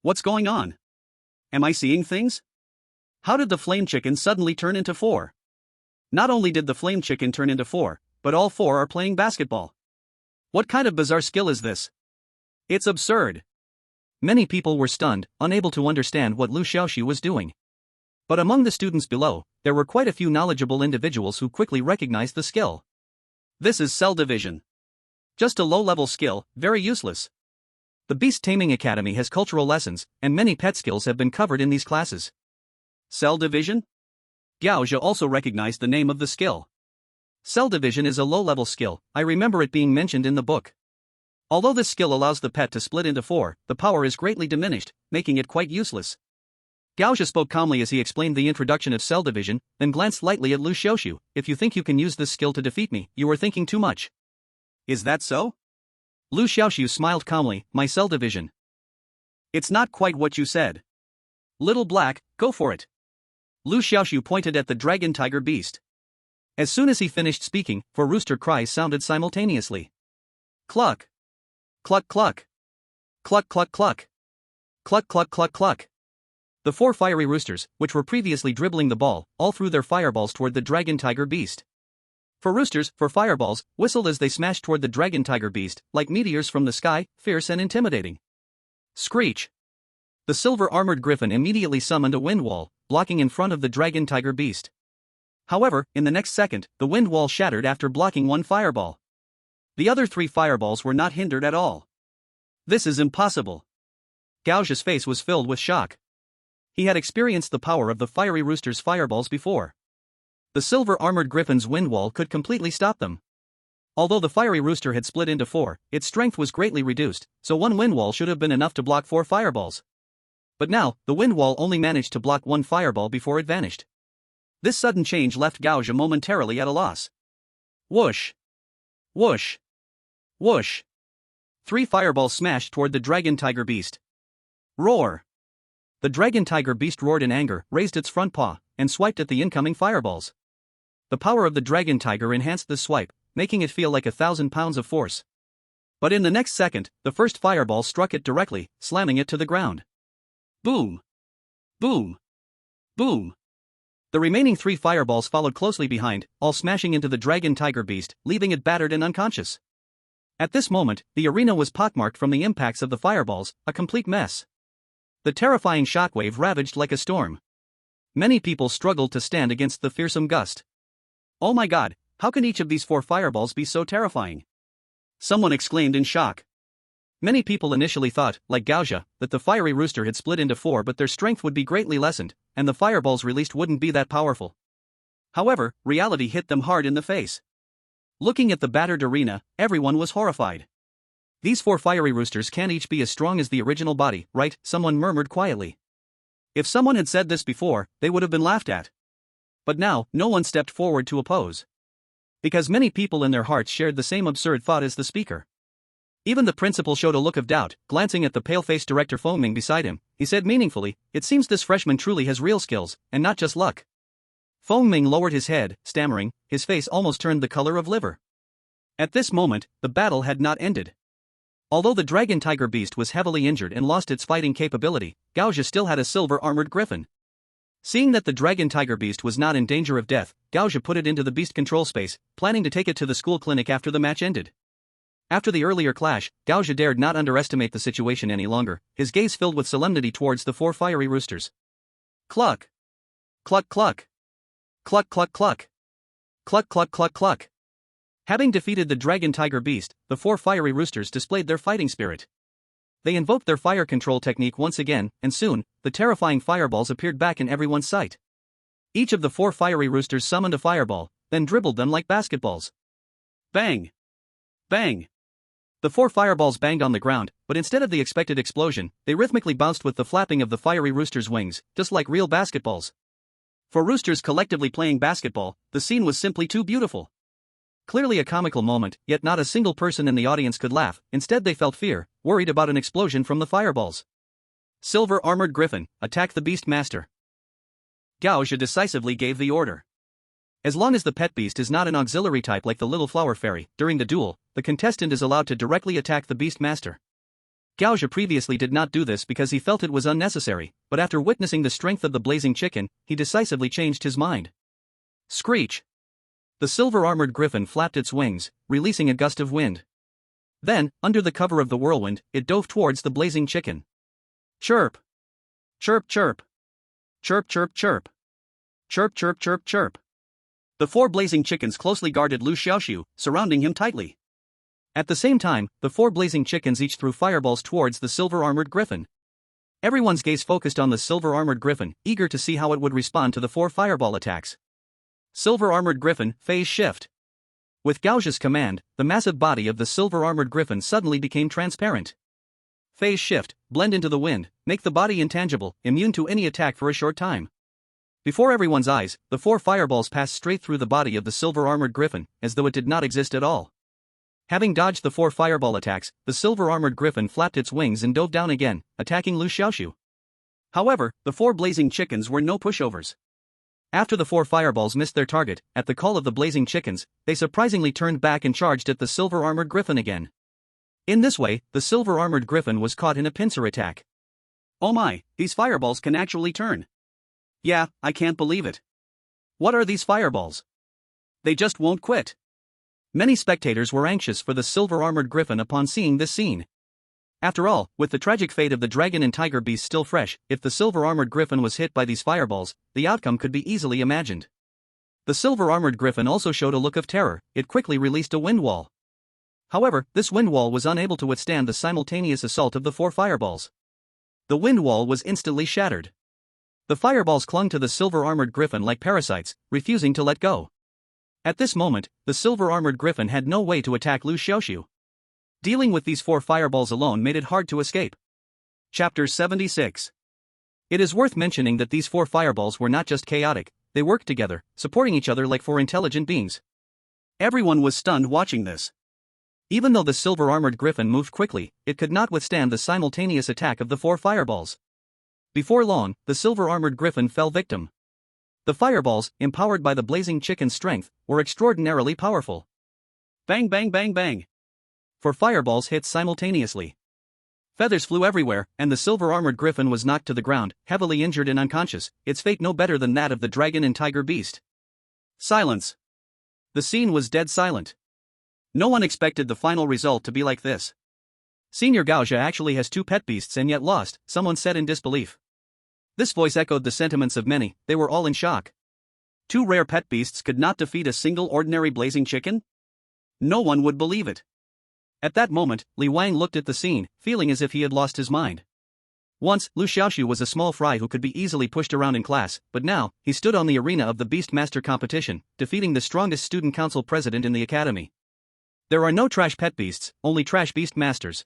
What's going on? Am I seeing things? How did the flame chicken suddenly turn into four? Not only did the flame chicken turn into four, but all four are playing basketball. What kind of bizarre skill is this? It's absurd. Many people were stunned, unable to understand what Liu Xiaoxu was doing. But among the students below, there were quite a few knowledgeable individuals who quickly recognized the skill. This is cell division. Just a low-level skill, very useless. The Beast Taming Academy has cultural lessons, and many pet skills have been covered in these classes. Cell division? Gao Zhe also recognized the name of the skill. Cell division is a low-level skill, I remember it being mentioned in the book. Although this skill allows the pet to split into four, the power is greatly diminished, making it quite useless. Gao Zhe spoke calmly as he explained the introduction of cell division, then glanced lightly at Liu Xiaoxu. If you think you can use this skill to defeat me, you are thinking too much. Is that so? Liu Xiaoxu smiled calmly. My cell division. It's not quite what you said. Little Black, go for it. Liu Xiaoxu pointed at the dragon tiger beast. As soon as he finished speaking, 4 rooster cries sounded simultaneously. Cluck. Cluck cluck. Cluck cluck cluck. Cluck cluck cluck cluck. The 4 fiery roosters, which were previously dribbling the ball, all threw their fireballs toward the dragon tiger beast. 4 roosters, 4 fireballs, whistled as they smashed toward the dragon tiger beast, like meteors from the sky, fierce and intimidating. Screech. The silver-armored griffin immediately summoned a wind wall, blocking in front of the dragon tiger beast. However, in the next second, the wind wall shattered after blocking 1 fireball. The other 3 fireballs were not hindered at all. This is impossible. Gao's face was filled with shock. He had experienced the power of the fiery rooster's fireballs before. The silver-armored griffin's wind wall could completely stop them. Although the fiery rooster had split into 4, its strength was greatly reduced, so 1 wind wall should have been enough to block 4 fireballs. But now, the wind wall only managed to block 1 fireball before it vanished. This sudden change left Gao momentarily at a loss. Whoosh! Whoosh! Whoosh! 3 fireballs smashed toward the dragon tiger beast. Roar! The dragon tiger beast roared in anger, raised its front paw, and swiped at the incoming fireballs. The power of the dragon tiger enhanced this swipe, making it feel like 1,000 pounds of force. But in the next second, the first fireball struck it directly, slamming it to the ground. Boom! Boom! Boom! The remaining 3 fireballs followed closely behind, all smashing into the dragon tiger beast, leaving it battered and unconscious. At this moment, the arena was pockmarked from the impacts of the fireballs, a complete mess. The terrifying shockwave ravaged like a storm. Many people struggled to stand against the fearsome gust. Oh my god, how can each of these 4 fireballs be so terrifying? Someone exclaimed in shock. Many people initially thought, like Gao, that the fiery rooster had split into 4, but their strength would be greatly lessened, and the fireballs released wouldn't be that powerful. However, reality hit them hard in the face. Looking at the battered arena, everyone was horrified. These 4 fiery roosters can't each be as strong as the original body, right? Someone murmured quietly. If someone had said this before, they would have been laughed at. But now, no one stepped forward to oppose. Because many people in their hearts shared the same absurd thought as the speaker. Even the principal showed a look of doubt, glancing at the pale-faced director Feng beside him. He said meaningfully, "It seems this freshman truly has real skills, and not just luck." Feng lowered his head, stammering, his face almost turned the color of liver. At this moment, the battle had not ended. Although the dragon tiger beast was heavily injured and lost its fighting capability, Gao still had a silver-armored griffin. Seeing that the dragon tiger beast was not in danger of death, Gao put it into the beast control space, planning to take it to the school clinic after the match ended. After the earlier clash, Gao dared not underestimate the situation any longer, his gaze filled with solemnity towards the 4 fiery roosters. Cluck! Cluck cluck! Cluck cluck cluck! Cluck cluck cluck cluck! Having defeated the dragon tiger beast, the 4 fiery roosters displayed their fighting spirit. They invoked their fire control technique once again, and soon, the terrifying fireballs appeared back in everyone's sight. Each of the 4 fiery roosters summoned a fireball, then dribbled them like basketballs. Bang! Bang! The 4 fireballs banged on the ground, but instead of the expected explosion, they rhythmically bounced with the flapping of the fiery rooster's wings, just like real basketballs. For roosters collectively playing basketball, the scene was simply too beautiful. Clearly a comical moment, yet not a single person in the audience could laugh. Instead they felt fear, worried about an explosion from the fireballs. Silver-armored griffin, attack the beast master. Gao decisively gave the order. As long as the pet beast is not an auxiliary type like the little flower fairy, during the duel, the contestant is allowed to directly attack the beast master. Gao previously did not do this because he felt it was unnecessary, but after witnessing the strength of the blazing chicken, he decisively changed his mind. Screech! The silver-armored griffin flapped its wings, releasing a gust of wind. Then, under the cover of the whirlwind, it dove towards the blazing chicken. Chirp! Chirp chirp! Chirp chirp chirp! Chirp chirp chirp chirp! The 4 blazing chickens closely guarded Liu Xiaoxu, surrounding him tightly. At the same time, the 4 blazing chickens each threw fireballs towards the silver-armored griffin. Everyone's gaze focused on the silver-armored griffin, eager to see how it would respond to the 4 fireball attacks. Silver-armored griffin, phase shift. With Gao's command, the massive body of the silver-armored griffin suddenly became transparent. Phase shift, blend into the wind, make the body intangible, immune to any attack for a short time. Before everyone's eyes, the 4 fireballs passed straight through the body of the silver-armored griffin, as though it did not exist at all. Having dodged the 4 fireball attacks, the silver-armored griffin flapped its wings and dove down again, attacking Liu Xiaoxu. However, the 4 blazing chickens were no pushovers. After the 4 fireballs missed their target, at the call of the blazing chickens, they surprisingly turned back and charged at the silver-armored griffin again. In this way, the silver-armored griffin was caught in a pincer attack. Oh my, these fireballs can actually turn. Yeah, I can't believe it. What are these fireballs? They just won't quit. Many spectators were anxious for the silver-armored griffin upon seeing this scene. After all, with the tragic fate of the dragon and tiger beast still fresh, if the silver-armored griffin was hit by these fireballs, the outcome could be easily imagined. The silver-armored griffin also showed a look of terror. It quickly released a wind wall. However, this wind wall was unable to withstand the simultaneous assault of the 4 fireballs. The wind wall was instantly shattered. The fireballs clung to the silver-armored griffin like parasites, refusing to let go. At this moment, the silver-armored griffin had no way to attack Liu Xiaoxu. Dealing with these 4 fireballs alone made it hard to escape. Chapter 76. It is worth mentioning that these 4 fireballs were not just chaotic, they worked together, supporting each other like 4 intelligent beings. Everyone was stunned watching this. Even though the silver-armored griffin moved quickly, it could not withstand the simultaneous attack of the 4 fireballs. Before long, the silver-armored griffin fell victim. The fireballs, empowered by the blazing chicken's strength, were extraordinarily powerful. Bang bang bang bang. 4 fireballs hit simultaneously. Feathers flew everywhere, and the silver-armored griffin was knocked to the ground, heavily injured and unconscious, its fate no better than that of the dragon and tiger beast. Silence. The scene was dead silent. No one expected the final result to be like this. Senior Gaozha actually has 2 pet beasts and yet lost, someone said in disbelief. This voice echoed the sentiments of many. They were all in shock. 2 rare pet beasts could not defeat a single ordinary blazing chicken? No one would believe it. At that moment, Li Wang looked at the scene, feeling as if he had lost his mind. Once, Liu Xiaoxu was a small fry who could be easily pushed around in class, but now, he stood on the arena of the Beast Master competition, defeating the strongest student council president in the academy. There are no trash pet beasts, only trash beast masters.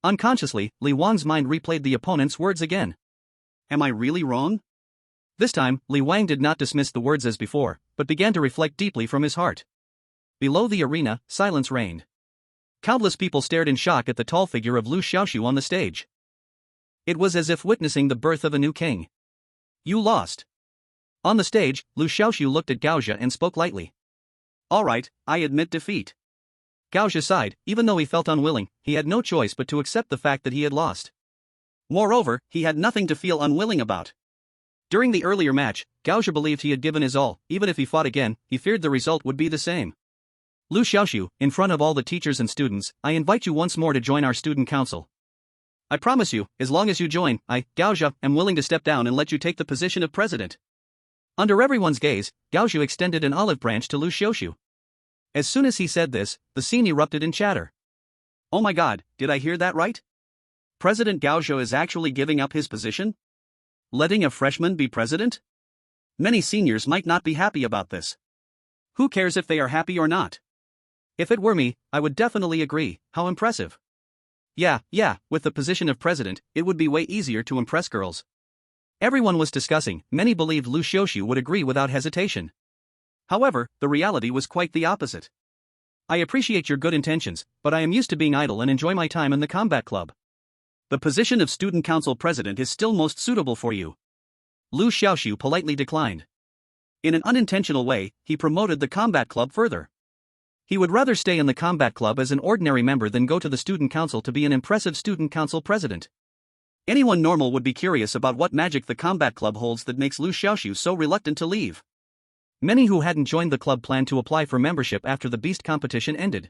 Unconsciously, Li Wang's mind replayed the opponent's words again. Am I really wrong? This time, Li Wang did not dismiss the words as before, but began to reflect deeply from his heart. Below the arena, silence reigned. Countless people stared in shock at the tall figure of Liu Xiaoxu on the stage. It was as if witnessing the birth of a new king. You lost. On the stage, Liu Xiaoxu looked at Gaozha and spoke lightly. Alright, I admit defeat. Gaozha sighed. Even though he felt unwilling, he had no choice but to accept the fact that he had lost. Moreover, he had nothing to feel unwilling about. During the earlier match, Gaozha believed he had given his all. Even if he fought again, he feared the result would be the same. Liu Xiaoxu, in front of all the teachers and students, I invite you once more to join our student council. I promise you, as long as you join, I, Gaozha, am willing to step down and let you take the position of president. Under everyone's gaze, Gaozha extended an olive branch to Liu Xiaoxu. As soon as he said this, the scene erupted in chatter. Oh my god, did I hear that right? President Gaozha is actually giving up his position? Letting a freshman be president? Many seniors might not be happy about this. Who cares if they are happy or not? If it were me, I would definitely agree. How impressive. Yeah, with the position of president, it would be way easier to impress girls. Everyone was discussing. Many believed Liu Xiaoxu would agree without hesitation. However, the reality was quite the opposite. I appreciate your good intentions, but I am used to being idle and enjoy my time in the combat club. The position of student council president is still most suitable for you. Liu Xiaoxu politely declined. In an unintentional way, he promoted the combat club further. He would rather stay in the combat club as an ordinary member than go to the student council to be an impressive student council president. Anyone normal would be curious about what magic the combat club holds that makes Liu Xiaoxu so reluctant to leave. Many who hadn't joined the club planned to apply for membership after the beast competition ended.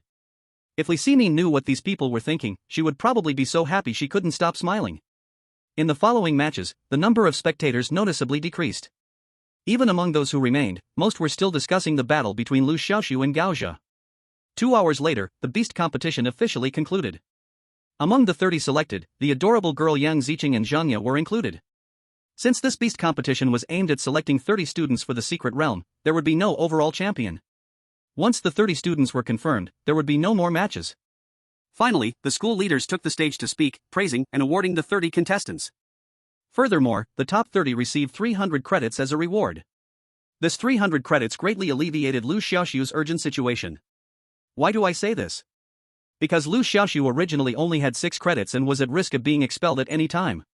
If Li Xini knew what these people were thinking, she would probably be so happy she couldn't stop smiling. In the following matches, the number of spectators noticeably decreased. Even among those who remained, most were still discussing the battle between Liu Xiaoxu and Gaozha. 2 hours later, the beast competition officially concluded. Among the 30 selected, the adorable girl Yang Ziqing and Zhang Ye were included. Since this beast competition was aimed at selecting 30 students for the secret realm, there would be no overall champion. Once the 30 students were confirmed, there would be no more matches. Finally, the school leaders took the stage to speak, praising and awarding the 30 contestants. Furthermore, the top 30 received 300 credits as a reward. This 300 credits greatly alleviated Liu Xiaoxu's urgent situation. Why do I say this? Because Liu Xiaoxu originally only had 6 credits and was at risk of being expelled at any time.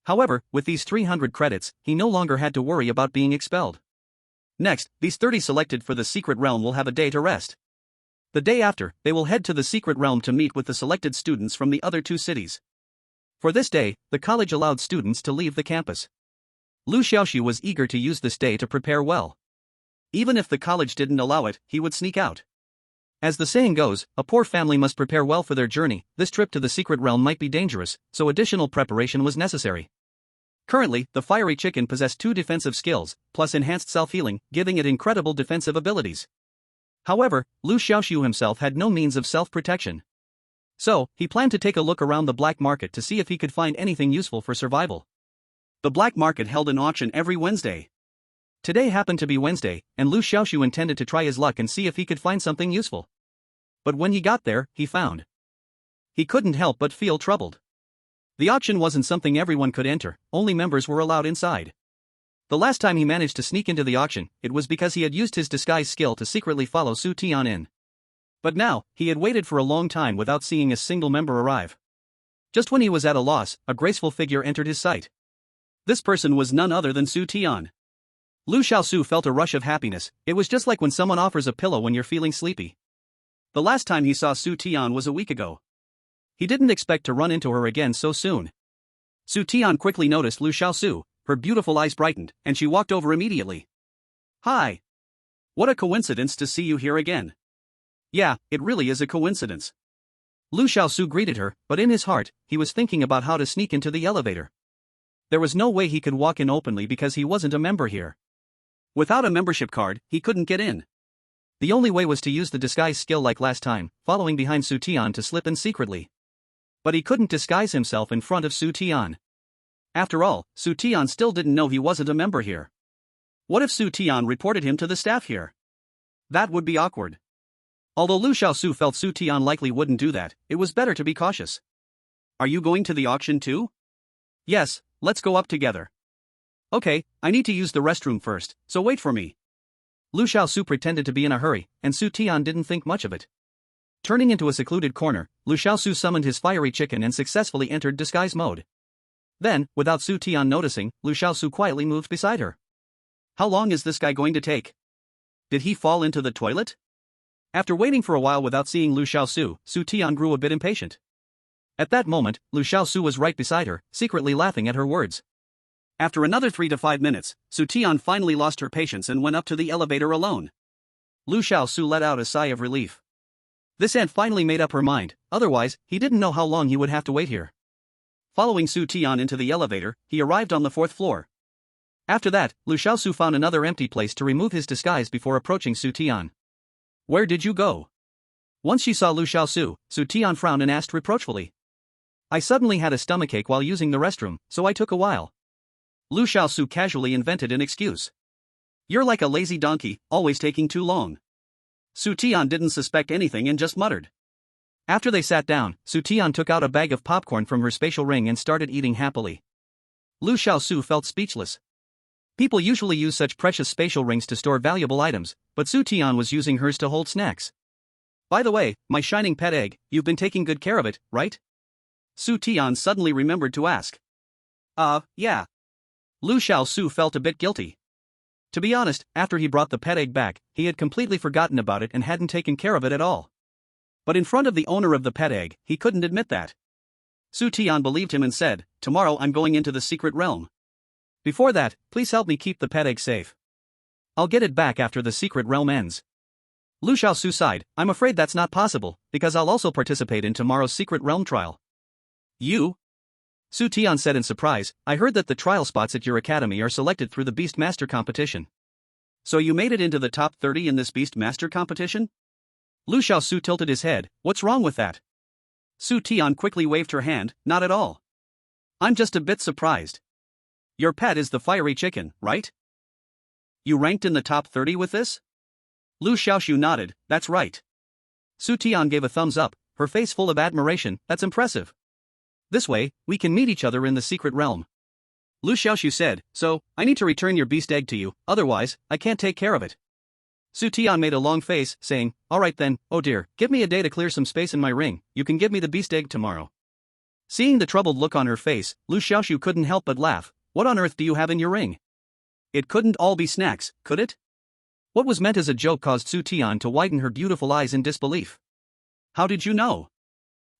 However, with these 300 credits, he no longer had to worry about being expelled. Next, these 30 selected for the secret realm will have a day to rest. The day after, they will head to the secret realm to meet with the selected students from the other 2 cities. For this day, the college allowed students to leave the campus. Liu Xiaoxu was eager to use this day to prepare well. Even if the college didn't allow it, he would sneak out. As the saying goes, a poor family must prepare well for their journey. This trip to the secret realm might be dangerous, so additional preparation was necessary. Currently, the fiery chicken possessed 2 defensive skills, plus enhanced self-healing, giving it incredible defensive abilities. However, Liu Xiaoxu himself had no means of self-protection. So, he planned to take a look around the black market to see if he could find anything useful for survival. The black market held an auction every Wednesday. Today happened to be Wednesday, and Liu Xiaoxu intended to try his luck and see if he could find something useful. But when he got there, he found. He couldn't help but feel troubled. The auction wasn't something everyone could enter, only members were allowed inside. The last time he managed to sneak into the auction, it was because he had used his disguise skill to secretly follow Su Tian in. But now, he had waited for a long time without seeing a single member arrive. Just when he was at a loss, a graceful figure entered his sight. This person was none other than Su Tian. Liu Xiaoxu felt a rush of happiness. It was just like when someone offers a pillow when you're feeling sleepy. The last time he saw Su Tian was a week ago. He didn't expect to run into her again so soon. Su Tian quickly noticed Liu Xiaoxu, her beautiful eyes brightened, and she walked over immediately. Hi. What a coincidence to see you here again. Yeah, it really is a coincidence. Liu Xiaoxu greeted her, but in his heart, he was thinking about how to sneak into the elevator. There was no way he could walk in openly because he wasn't a member here. Without a membership card, he couldn't get in. The only way was to use the disguise skill like last time, following behind Su Tian to slip in secretly. But he couldn't disguise himself in front of Su Tian. After all, Su Tian still didn't know he wasn't a member here. What if Su Tian reported him to the staff here? That would be awkward. Although Liu Xiaoxu felt Su Tian likely wouldn't do that, it was better to be cautious. Are you going to the auction too? Yes, let's go up together. Okay, I need to use the restroom first, so wait for me. Liu Xiaoxu pretended to be in a hurry, and Su Tian didn't think much of it. Turning into a secluded corner, Liu Xiaoxu summoned his fiery chicken and successfully entered disguise mode. Then, without Su Tian noticing, Liu Xiaoxu quietly moved beside her. How long is this guy going to take? Did he fall into the toilet? After waiting for a while without seeing Liu Xiaoxu, Su Tian grew a bit impatient. At that moment, Liu Xiaoxu was right beside her, secretly laughing at her words. After another 3 to 5 minutes, Su Tian finally lost her patience and went up to the elevator alone. Liu Xiaoxu let out a sigh of relief. This aunt finally made up her mind, otherwise, he didn't know how long he would have to wait here. Following Su Tian into the elevator, he arrived on the 4th floor. After that, Liu Xiaoxu found another empty place to remove his disguise before approaching Su Tian. Where did you go? Once she saw Liu Xiaoxu, Su Tian frowned and asked reproachfully. I suddenly had a stomachache while using the restroom, so I took a while. Liu Xiaoxu casually invented an excuse. You're like a lazy donkey, always taking too long. Su Tian didn't suspect anything and just muttered. After they sat down, Su Tian took out a bag of popcorn from her spatial ring and started eating happily. Liu Xiaoxu felt speechless. People usually use such precious spatial rings to store valuable items, but Su Tian was using hers to hold snacks. By the way, my shining pet egg, you've been taking good care of it, right? Su Tian suddenly remembered to ask. Yeah. Liu Xiaoxu felt a bit guilty. To be honest, after he brought the pet egg back, he had completely forgotten about it and hadn't taken care of it at all. But in front of the owner of the pet egg, he couldn't admit that. Su Tian believed him and said, tomorrow I'm going into the secret realm. Before that, please help me keep the pet egg safe. I'll get it back after the secret realm ends. Liu Xiaoxu sighed, I'm afraid that's not possible, because I'll also participate in tomorrow's secret realm trial. You? Su Tian said in surprise, I heard that the trial spots at your academy are selected through the Beast Master competition. So you made it into the top 30 in this Beast Master competition? Liu Xiaoxu tilted his head, what's wrong with that? Su Tian quickly waved her hand, not at all. I'm just a bit surprised. Your pet is the fiery chicken, right? You ranked in the top 30 with this? Liu Xiaoxu nodded, that's right. Su Tian gave a thumbs up, her face full of admiration, that's impressive. This way, we can meet each other in the secret realm. Liu Xiaoxu said, so, I need to return your beast egg to you, otherwise, I can't take care of it. Su Tian made a long face, saying, alright then, oh dear, give me a day to clear some space in my ring, you can give me the beast egg tomorrow. Seeing the troubled look on her face, Liu Xiaoxu couldn't help but laugh, what on earth do you have in your ring? It couldn't all be snacks, could it? What was meant as a joke caused Su Tian to widen her beautiful eyes in disbelief. How did you know?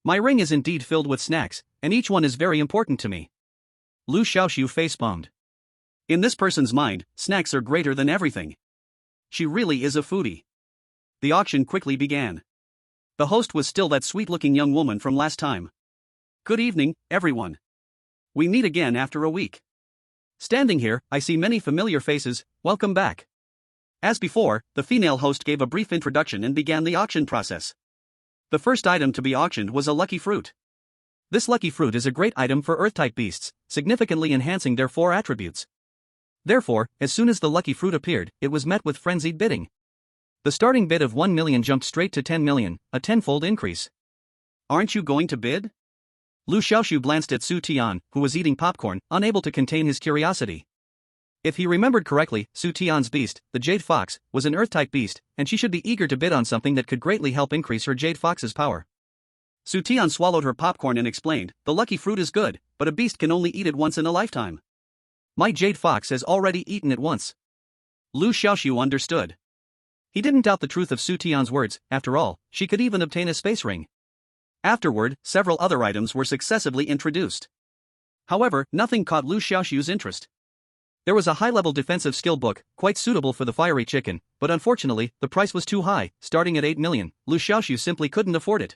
My ring is indeed filled with snacks, and each one is very important to me. Liu Xiaoxu facepalmed. In this person's mind, snacks are greater than everything. She really is a foodie. The auction quickly began. The host was still that sweet-looking young woman from last time. Good evening, everyone. We meet again after a week. Standing here, I see many familiar faces. Welcome back. As before, the female host gave a brief introduction and began the auction process. The first item to be auctioned was a lucky fruit. This lucky fruit is a great item for Earth-type beasts, significantly enhancing their 4 attributes. Therefore, as soon as the lucky fruit appeared, it was met with frenzied bidding. The starting bid of 1 million jumped straight to 10 million, a tenfold increase. Aren't you going to bid? Liu Xiaoxu glanced at Su Tian, who was eating popcorn, unable to contain his curiosity. If he remembered correctly, Su Tian's beast, the Jade Fox, was an Earth-type beast, and she should be eager to bid on something that could greatly help increase her Jade Fox's power. Su Tian swallowed her popcorn and explained, the lucky fruit is good, but a beast can only eat it once in a lifetime. My Jade Fox has already eaten it once. Liu Xiaoxu understood. He didn't doubt the truth of Su Tian's words. After all, she could even obtain a space ring. Afterward, several other items were successively introduced. However, nothing caught Liu Xiaoxu's interest. There was a high-level defensive skill book, quite suitable for the fiery chicken, but unfortunately, the price was too high, starting at 8 million. Liu Xiaoxu simply couldn't afford it.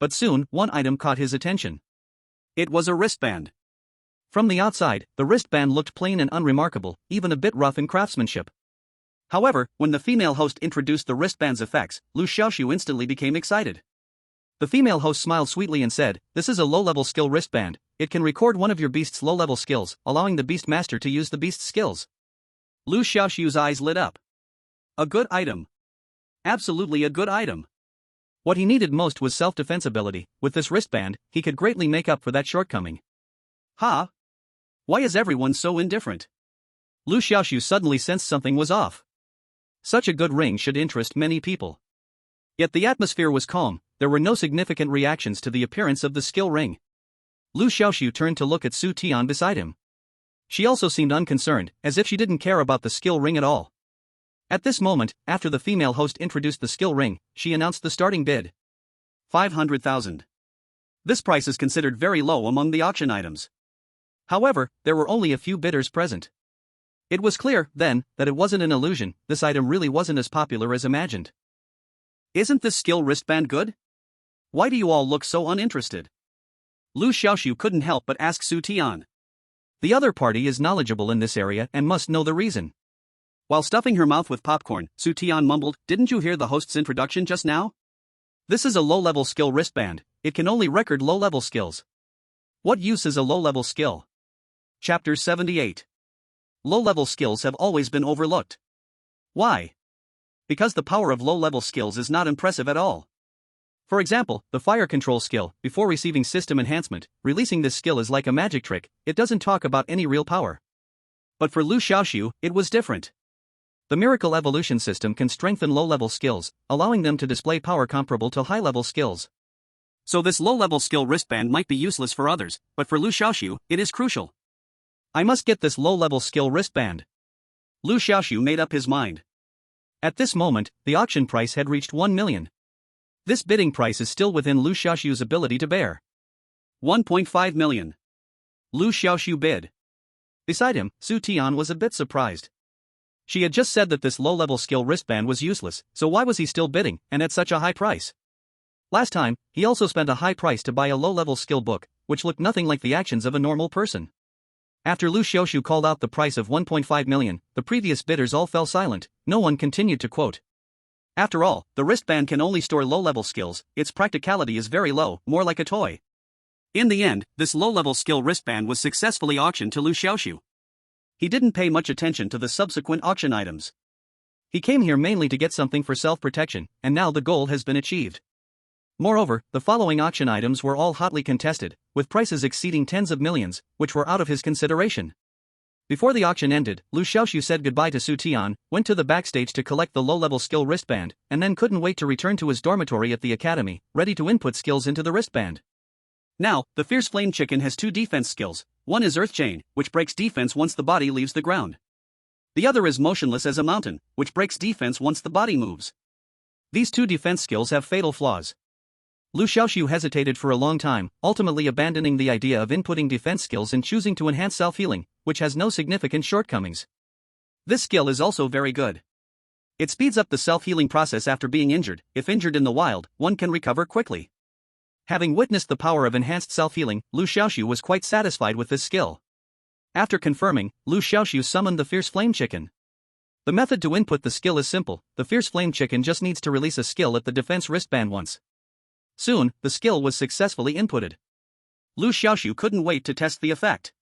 But soon, one item caught his attention. It was a wristband. From the outside, the wristband looked plain and unremarkable, even a bit rough in craftsmanship. However, when the female host introduced the wristband's effects, Liu Xiaoxu instantly became excited. The female host smiled sweetly and said, this is a low-level skill wristband. It can record one of your beast's low-level skills, allowing the beast master to use the beast's skills. Liu Xiaoxu's eyes lit up. A good item. Absolutely a good item. What he needed most was self-defense ability. With this wristband, he could greatly make up for that shortcoming. Ha! Why is everyone so indifferent? Liu Xiaoxu suddenly sensed something was off. Such a good ring should interest many people. Yet the atmosphere was calm, there were no significant reactions to the appearance of the skill ring. Liu Xiaoxu turned to look at Su Tian beside him. She also seemed unconcerned, as if she didn't care about the skill ring at all. At this moment, after the female host introduced the skill ring, she announced the starting bid. 500,000. This price is considered very low among the auction items. However, there were only a few bidders present. It was clear, then, that it wasn't an illusion. This item really wasn't as popular as imagined. Isn't this skill wristband good? Why do you all look so uninterested? Liu Xiaoxu couldn't help but ask Su Tian. The other party is knowledgeable in this area and must know the reason. While stuffing her mouth with popcorn, Su Tian mumbled, didn't you hear the host's introduction just now? This is a low-level skill wristband. It can only record low-level skills. What use is a low-level skill? Chapter 78. Low-level skills have always been overlooked. Why? Because the power of low-level skills is not impressive at all. For example, the fire control skill, before receiving system enhancement, releasing this skill is like a magic trick, it doesn't talk about any real power. But for Liu Xiaoxu, it was different. The miracle evolution system can strengthen low-level skills, allowing them to display power comparable to high-level skills. So this low-level skill wristband might be useless for others, but for Liu Xiaoxu, it is crucial. I must get this low-level skill wristband. Liu Xiaoxu made up his mind. At this moment, the auction price had reached 1 million. This bidding price is still within Liu Xiaoxu's ability to bear. 1.5 million. Liu Xiaoxu bid. Beside him, Su Tian was a bit surprised. She had just said that this low-level skill wristband was useless, so why was he still bidding, and at such a high price? Last time, he also spent a high price to buy a low-level skill book, which looked nothing like the actions of a normal person. After Liu Xiaoxu called out the price of 1.5 million, the previous bidders all fell silent, no one continued to quote. After all, the wristband can only store low-level skills, its practicality is very low, more like a toy. In the end, this low-level skill wristband was successfully auctioned to Liu Xiaoxu. He didn't pay much attention to the subsequent auction items. He came here mainly to get something for self-protection, and now the goal has been achieved. Moreover, the following auction items were all hotly contested, with prices exceeding tens of millions, which were out of his consideration. Before the auction ended, Liu Xiaoxu said goodbye to Su Tian, went to the backstage to collect the low-level skill wristband, and then couldn't wait to return to his dormitory at the academy, ready to input skills into the wristband. Now, the Fierce Flame Chicken has 2 defense skills. One is Earth Chain, which breaks defense once the body leaves the ground. The other is motionless as a mountain, which breaks defense once the body moves. These two defense skills have fatal flaws. Liu Xiaoxu hesitated for a long time, ultimately abandoning the idea of inputting defense skills and choosing to enhance self-healing, which has no significant shortcomings. This skill is also very good. It speeds up the self-healing process after being injured. If injured in the wild, one can recover quickly. Having witnessed the power of enhanced self-healing, Liu Xiaoxu was quite satisfied with this skill. After confirming, Liu Xiaoxu summoned the Fierce Flame Chicken. The method to input the skill is simple. The Fierce Flame Chicken just needs to release a skill at the defense wristband once. Soon, the skill was successfully inputted. Liu Xiaoxu couldn't wait to test the effect.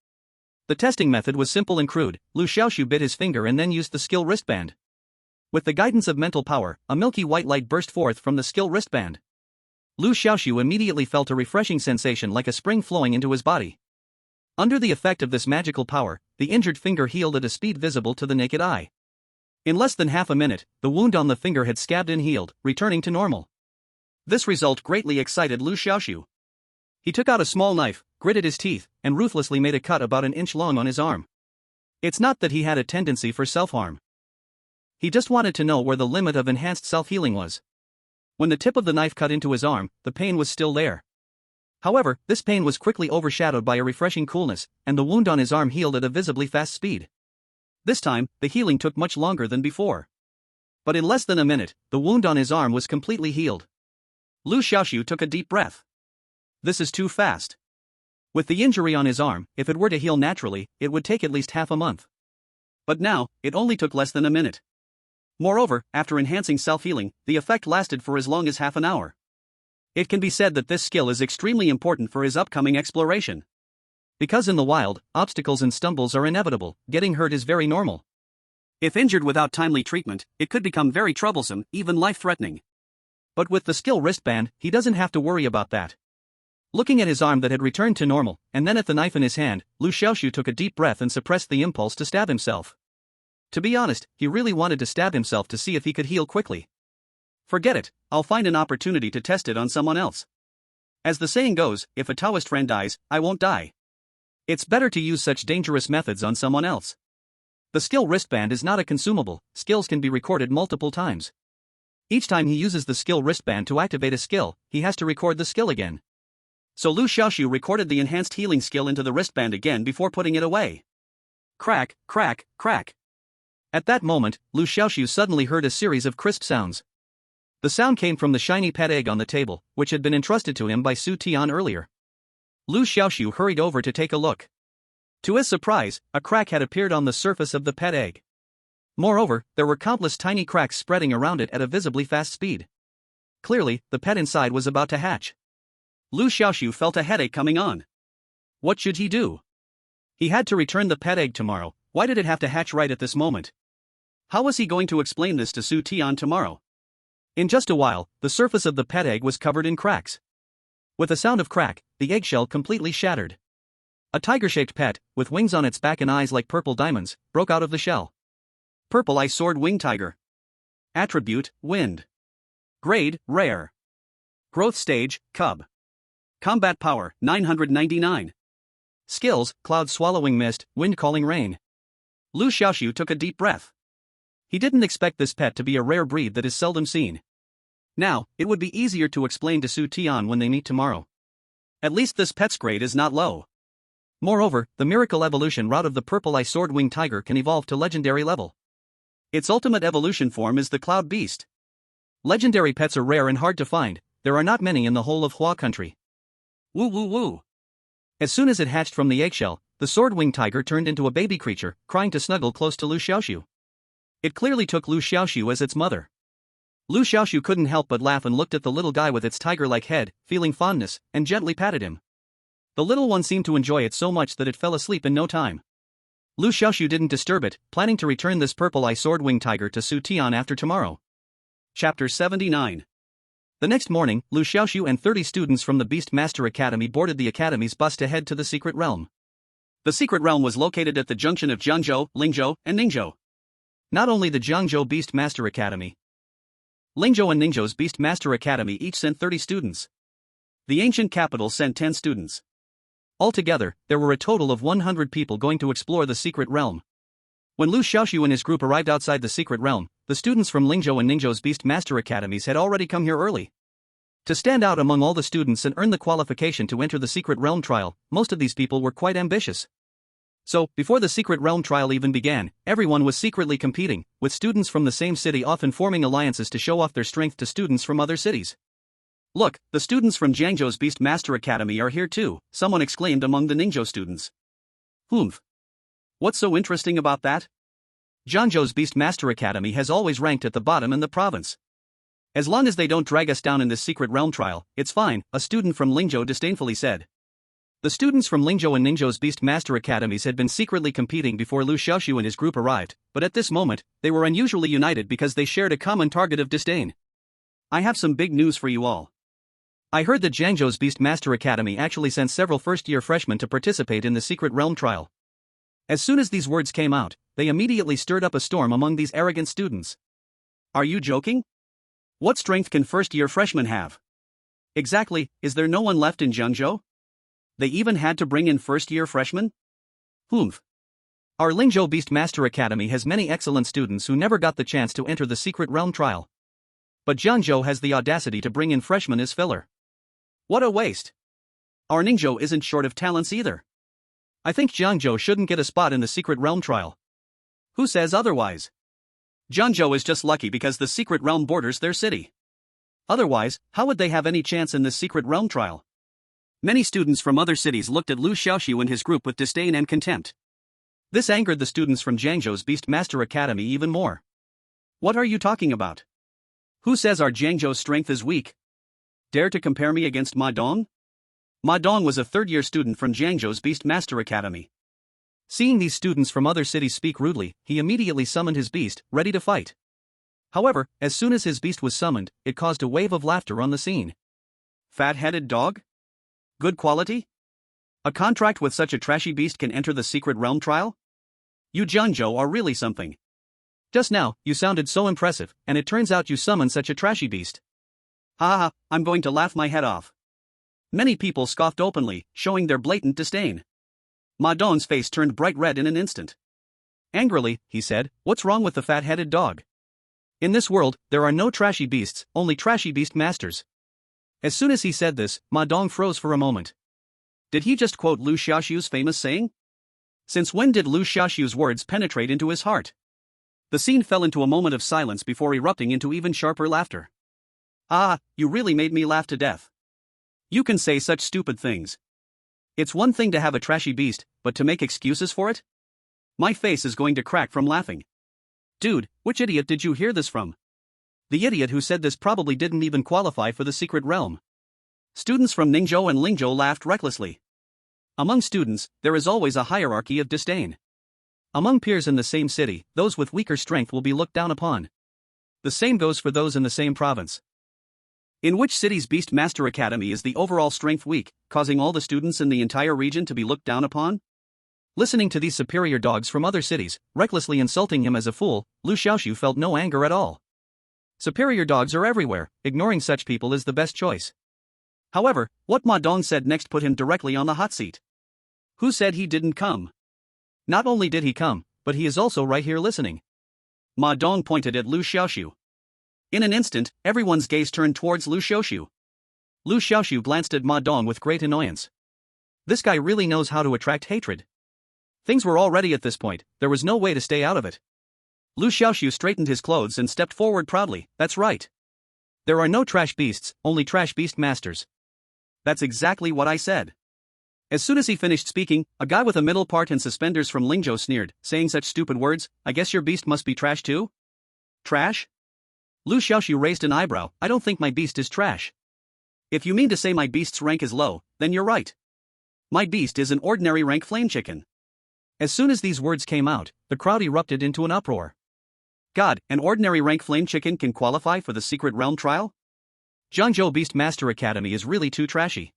The testing method was simple and crude. Liu Xiaoxu bit his finger and then used the skill wristband. With the guidance of mental power, a milky white light burst forth from the skill wristband. Liu Xiaoxu immediately felt a refreshing sensation like a spring flowing into his body. Under the effect of this magical power, the injured finger healed at a speed visible to the naked eye. In less than half a minute, the wound on the finger had scabbed and healed, returning to normal. This result greatly excited Liu Xiaoxu. He took out a small knife, gritted his teeth, and ruthlessly made a cut about an inch long on his arm. It's not that he had a tendency for self-harm. He just wanted to know where the limit of enhanced self-healing was. When the tip of the knife cut into his arm, the pain was still there. However, this pain was quickly overshadowed by a refreshing coolness, and the wound on his arm healed at a visibly fast speed. This time, the healing took much longer than before. But in less than a minute, the wound on his arm was completely healed. Liu Xiaoxu took a deep breath. This is too fast. With the injury on his arm, if it were to heal naturally, it would take at least half a month. But now, it only took less than a minute. Moreover, after enhancing self-healing, the effect lasted for as long as half an hour. It can be said that this skill is extremely important for his upcoming exploration. Because in the wild, obstacles and stumbles are inevitable, getting hurt is very normal. If injured without timely treatment, it could become very troublesome, even life-threatening. But with the skill wristband, he doesn't have to worry about that. Looking at his arm that had returned to normal, and then at the knife in his hand, Liu Xiaoxu took a deep breath and suppressed the impulse to stab himself. To be honest, he really wanted to stab himself to see if he could heal quickly. Forget it, I'll find an opportunity to test it on someone else. As the saying goes, if a Taoist friend dies, I won't die. It's better to use such dangerous methods on someone else. The skill wristband is not a consumable, skills can be recorded multiple times. Each time he uses the skill wristband to activate a skill, he has to record the skill again. So Liu Xiaoxu recorded the enhanced healing skill into the wristband again before putting it away. Crack, crack, crack. At that moment, Liu Xiaoxu suddenly heard a series of crisp sounds. The sound came from the shiny pet egg on the table, which had been entrusted to him by Su Tian earlier. Liu Xiaoxu hurried over to take a look. To his surprise, a crack had appeared on the surface of the pet egg. Moreover, there were countless tiny cracks spreading around it at a visibly fast speed. Clearly, the pet inside was about to hatch. Liu Xiaoxu felt a headache coming on. What should he do? He had to return the pet egg tomorrow. Why did it have to hatch right at this moment? How was he going to explain this to Su Tian tomorrow? In just a while, the surface of the pet egg was covered in cracks. With a sound of crack, the eggshell completely shattered. A tiger-shaped pet, with wings on its back and eyes like purple diamonds, broke out of the shell. Purple Eye Sword Wing Tiger. Attribute, Wind. Grade, Rare. Growth Stage, Cub. Combat Power, 999. Skills, Cloud Swallowing Mist, Wind Calling Rain. Liu Xiaoxu took a deep breath. He didn't expect this pet to be a rare breed that is seldom seen. Now, it would be easier to explain to Su Tian when they meet tomorrow. At least this pet's grade is not low. Moreover, the miracle evolution route of the Purple Eye Sword Wing Tiger can evolve to legendary level. Its ultimate evolution form is the Cloud Beast. Legendary pets are rare and hard to find, there are not many in the whole of Hua country. Woo woo woo. As soon as it hatched from the eggshell, the Sword Wing Tiger turned into a baby creature, crying to snuggle close to Liu Xiaoxu. It clearly took Liu Xiaoxu as its mother. Liu Xiaoxu couldn't help but laugh and looked at the little guy with its tiger-like head, feeling fondness, and gently patted him. The little one seemed to enjoy it so much that it fell asleep in no time. Liu Xiaoxu didn't disturb it, planning to return this Purple Eye Sword Wing Tiger to Su Tian after tomorrow. Chapter 79. The next morning, Liu Xiaoxu and 30 students from the Beast Master Academy boarded the academy's bus to head to the Secret Realm. The Secret Realm was located at the junction of Jiangzhou, Lingzhou, and Ningzhou. Not only the Jiangzhou Beast Master Academy, Lingzhou and Ningzhou's Beast Master Academy each sent 30 students. The ancient capital sent 10 students. Altogether, there were a total of 100 people going to explore the Secret Realm. When Liu Xiaoxu and his group arrived outside the secret realm, the students from Lingzhou and Ningzhou's Beast Master Academies had already come here early. To stand out among all the students and earn the qualification to enter the secret realm trial, most of these people were quite ambitious. So, before the secret realm trial even began, everyone was secretly competing, with students from the same city often forming alliances to show off their strength to students from other cities. Look, the students from Jiangzhou's Beast Master Academy are here too, someone exclaimed among the Ningzhou students. Humph. What's so interesting about that? Jiangzhou's Beast Master Academy has always ranked at the bottom in the province. As long as they don't drag us down in this secret realm trial, it's fine, a student from Lingzhou disdainfully said. The students from Lingzhou and Ningzhou's Beast Master Academies had been secretly competing before Liu Xiaoxu and his group arrived, but at this moment, they were unusually united because they shared a common target of disdain. I have some big news for you all. I heard that Jiangzhou's Beast Master Academy actually sent several first-year freshmen to participate in the secret realm trial. As soon as these words came out, they immediately stirred up a storm among these arrogant students. Are you joking? What strength can first-year freshmen have? Exactly, is there no one left in Jiangzhou? They even had to bring in first-year freshmen? Humph. Our Lingzhou Beast Master Academy has many excellent students who never got the chance to enter the secret realm trial. But Jiangzhou has the audacity to bring in freshmen as filler. What a waste. Our Ningzhou isn't short of talents either. I think Jiangzhou shouldn't get a spot in the secret realm trial. Who says otherwise? Jiangzhou is just lucky because the secret realm borders their city. Otherwise, how would they have any chance in this secret realm trial? Many students from other cities looked at Liu Xiaoxu and his group with disdain and contempt. This angered the students from Jiangzhou's Beast Master Academy even more. What are you talking about? Who says our Jiangzhou's strength is weak? Dare to compare me against Ma Dong? Ma Dong was a third-year student from Jiangzhou's Beast Master Academy. Seeing these students from other cities speak rudely, he immediately summoned his beast, ready to fight. However, as soon as his beast was summoned, it caused a wave of laughter on the scene. Fat-headed dog? Good quality? A contract with such a trashy beast can enter the secret realm trial? You Jiangzhou are really something. Just now, you sounded so impressive, and it turns out you summoned such a trashy beast. Ha ha, I'm going to laugh my head off. Many people scoffed openly, showing their blatant disdain. Ma Dong's face turned bright red in an instant. Angrily, he said, "What's wrong with the fat-headed dog? In this world, there are no trashy beasts, only trashy beast masters." As soon as he said this, Ma Dong froze for a moment. Did he just quote Liu Xiaoxu's famous saying? Since when did Liu Xiaoxu's words penetrate into his heart? The scene fell into a moment of silence before erupting into even sharper laughter. Ah, you really made me laugh to death. You can say such stupid things. It's one thing to have a trashy beast, but to make excuses for it? My face is going to crack from laughing. Dude, which idiot did you hear this from? The idiot who said this probably didn't even qualify for the secret realm. Students from Ningzhou and Lingzhou laughed recklessly. Among students, there is always a hierarchy of disdain. Among peers in the same city, those with weaker strength will be looked down upon. The same goes for those in the same province. In which city's Beast Master Academy is the overall strength weak, causing all the students in the entire region to be looked down upon? Listening to these superior dogs from other cities, recklessly insulting him as a fool, Liu Xiaoxu felt no anger at all. Superior dogs are everywhere, ignoring such people is the best choice. However, what Ma Dong said next put him directly on the hot seat. Who said he didn't come? Not only did he come, but he is also right here listening. Ma Dong pointed at Liu Xiaoxu. In an instant, everyone's gaze turned towards Liu Xiaoxu. Liu Xiaoxu glanced at Ma Dong with great annoyance. This guy really knows how to attract hatred. Things were already at this point, there was no way to stay out of it. Liu Xiaoxu straightened his clothes and stepped forward proudly. That's right. There are no trash beasts, only trash beast masters. That's exactly what I said. As soon as he finished speaking, a guy with a middle part and suspenders from Lingzhou sneered, saying such stupid words. I guess your beast must be trash too? Trash? Liu Xiaoxu raised an eyebrow. I don't think my beast is trash. If you mean to say my beast's rank is low, then you're right. My beast is an ordinary rank flame chicken. As soon as these words came out, the crowd erupted into an uproar. God, an ordinary rank flame chicken can qualify for the secret realm trial? Jiangzhou Beast Master Academy is really too trashy.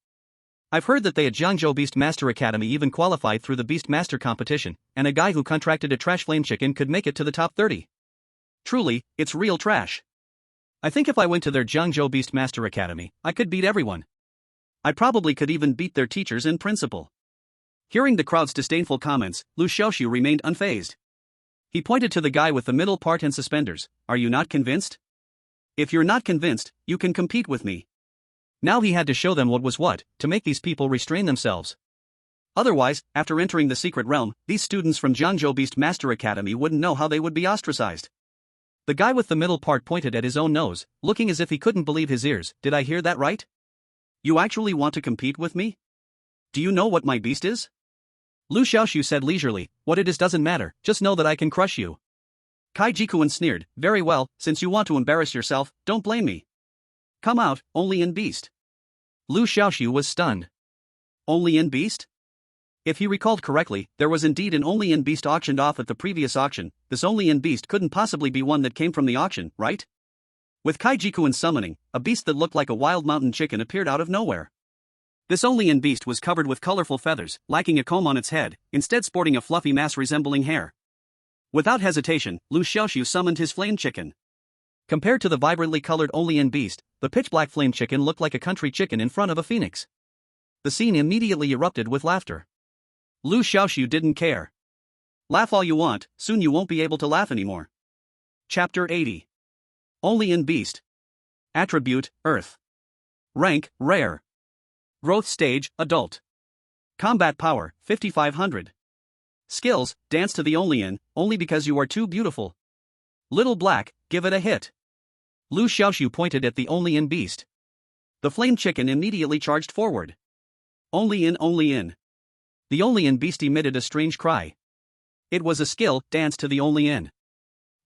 I've heard that they at Jiangzhou Beast Master Academy even qualified through the Beast Master competition, and a guy who contracted a trash flame chicken could make it to the top 30. Truly, it's real trash. I think if I went to their Jiangzhou Beast Master Academy, I could beat everyone. I probably could even beat their teachers and principal. Hearing the crowd's disdainful comments, Liu Xiaoxu remained unfazed. He pointed to the guy with the middle part and suspenders. Are you not convinced? If you're not convinced, you can compete with me. Now he had to show them what was what, to make these people restrain themselves. Otherwise, after entering the secret realm, these students from Jiangzhou Beast Master Academy wouldn't know how they would be ostracized. The guy with the middle part pointed at his own nose, looking as if he couldn't believe his ears. Did I hear that right? You actually want to compete with me? Do you know what my beast is? Liu Xiaoxu said leisurely. What it is doesn't matter, just know that I can crush you. Kai Jikuan sneered. Very well, since you want to embarrass yourself, don't blame me. Come out, only in beast. Liu Xiaoxu was stunned. Only in beast? If he recalled correctly, there was indeed an only in beast auctioned off at the previous auction. This only in beast couldn't possibly be one that came from the auction, right? With Kai Jikuan's summoning, a beast that looked like a wild mountain chicken appeared out of nowhere. This only in beast was covered with colorful feathers, lacking a comb on its head, instead sporting a fluffy mass resembling hair. Without hesitation, Liu Xiaoxu summoned his flame chicken. Compared to the vibrantly colored only in beast, the pitch-black flame chicken looked like a country chicken in front of a phoenix. The scene immediately erupted with laughter. Liu Xiaoxu didn't care. Laugh all you want, soon you won't be able to laugh anymore. Chapter 80. Only in beast. Attribute, Earth. Rank, Rare. Growth stage, Adult. Combat power, 5500. Skills, dance to the only because you are too beautiful. Little Black, give it a hit. Liu Xiaoxu pointed at the only in beast. The flame chicken immediately charged forward. Only in. The only in beast emitted a strange cry. It was a skill, dance to the only in.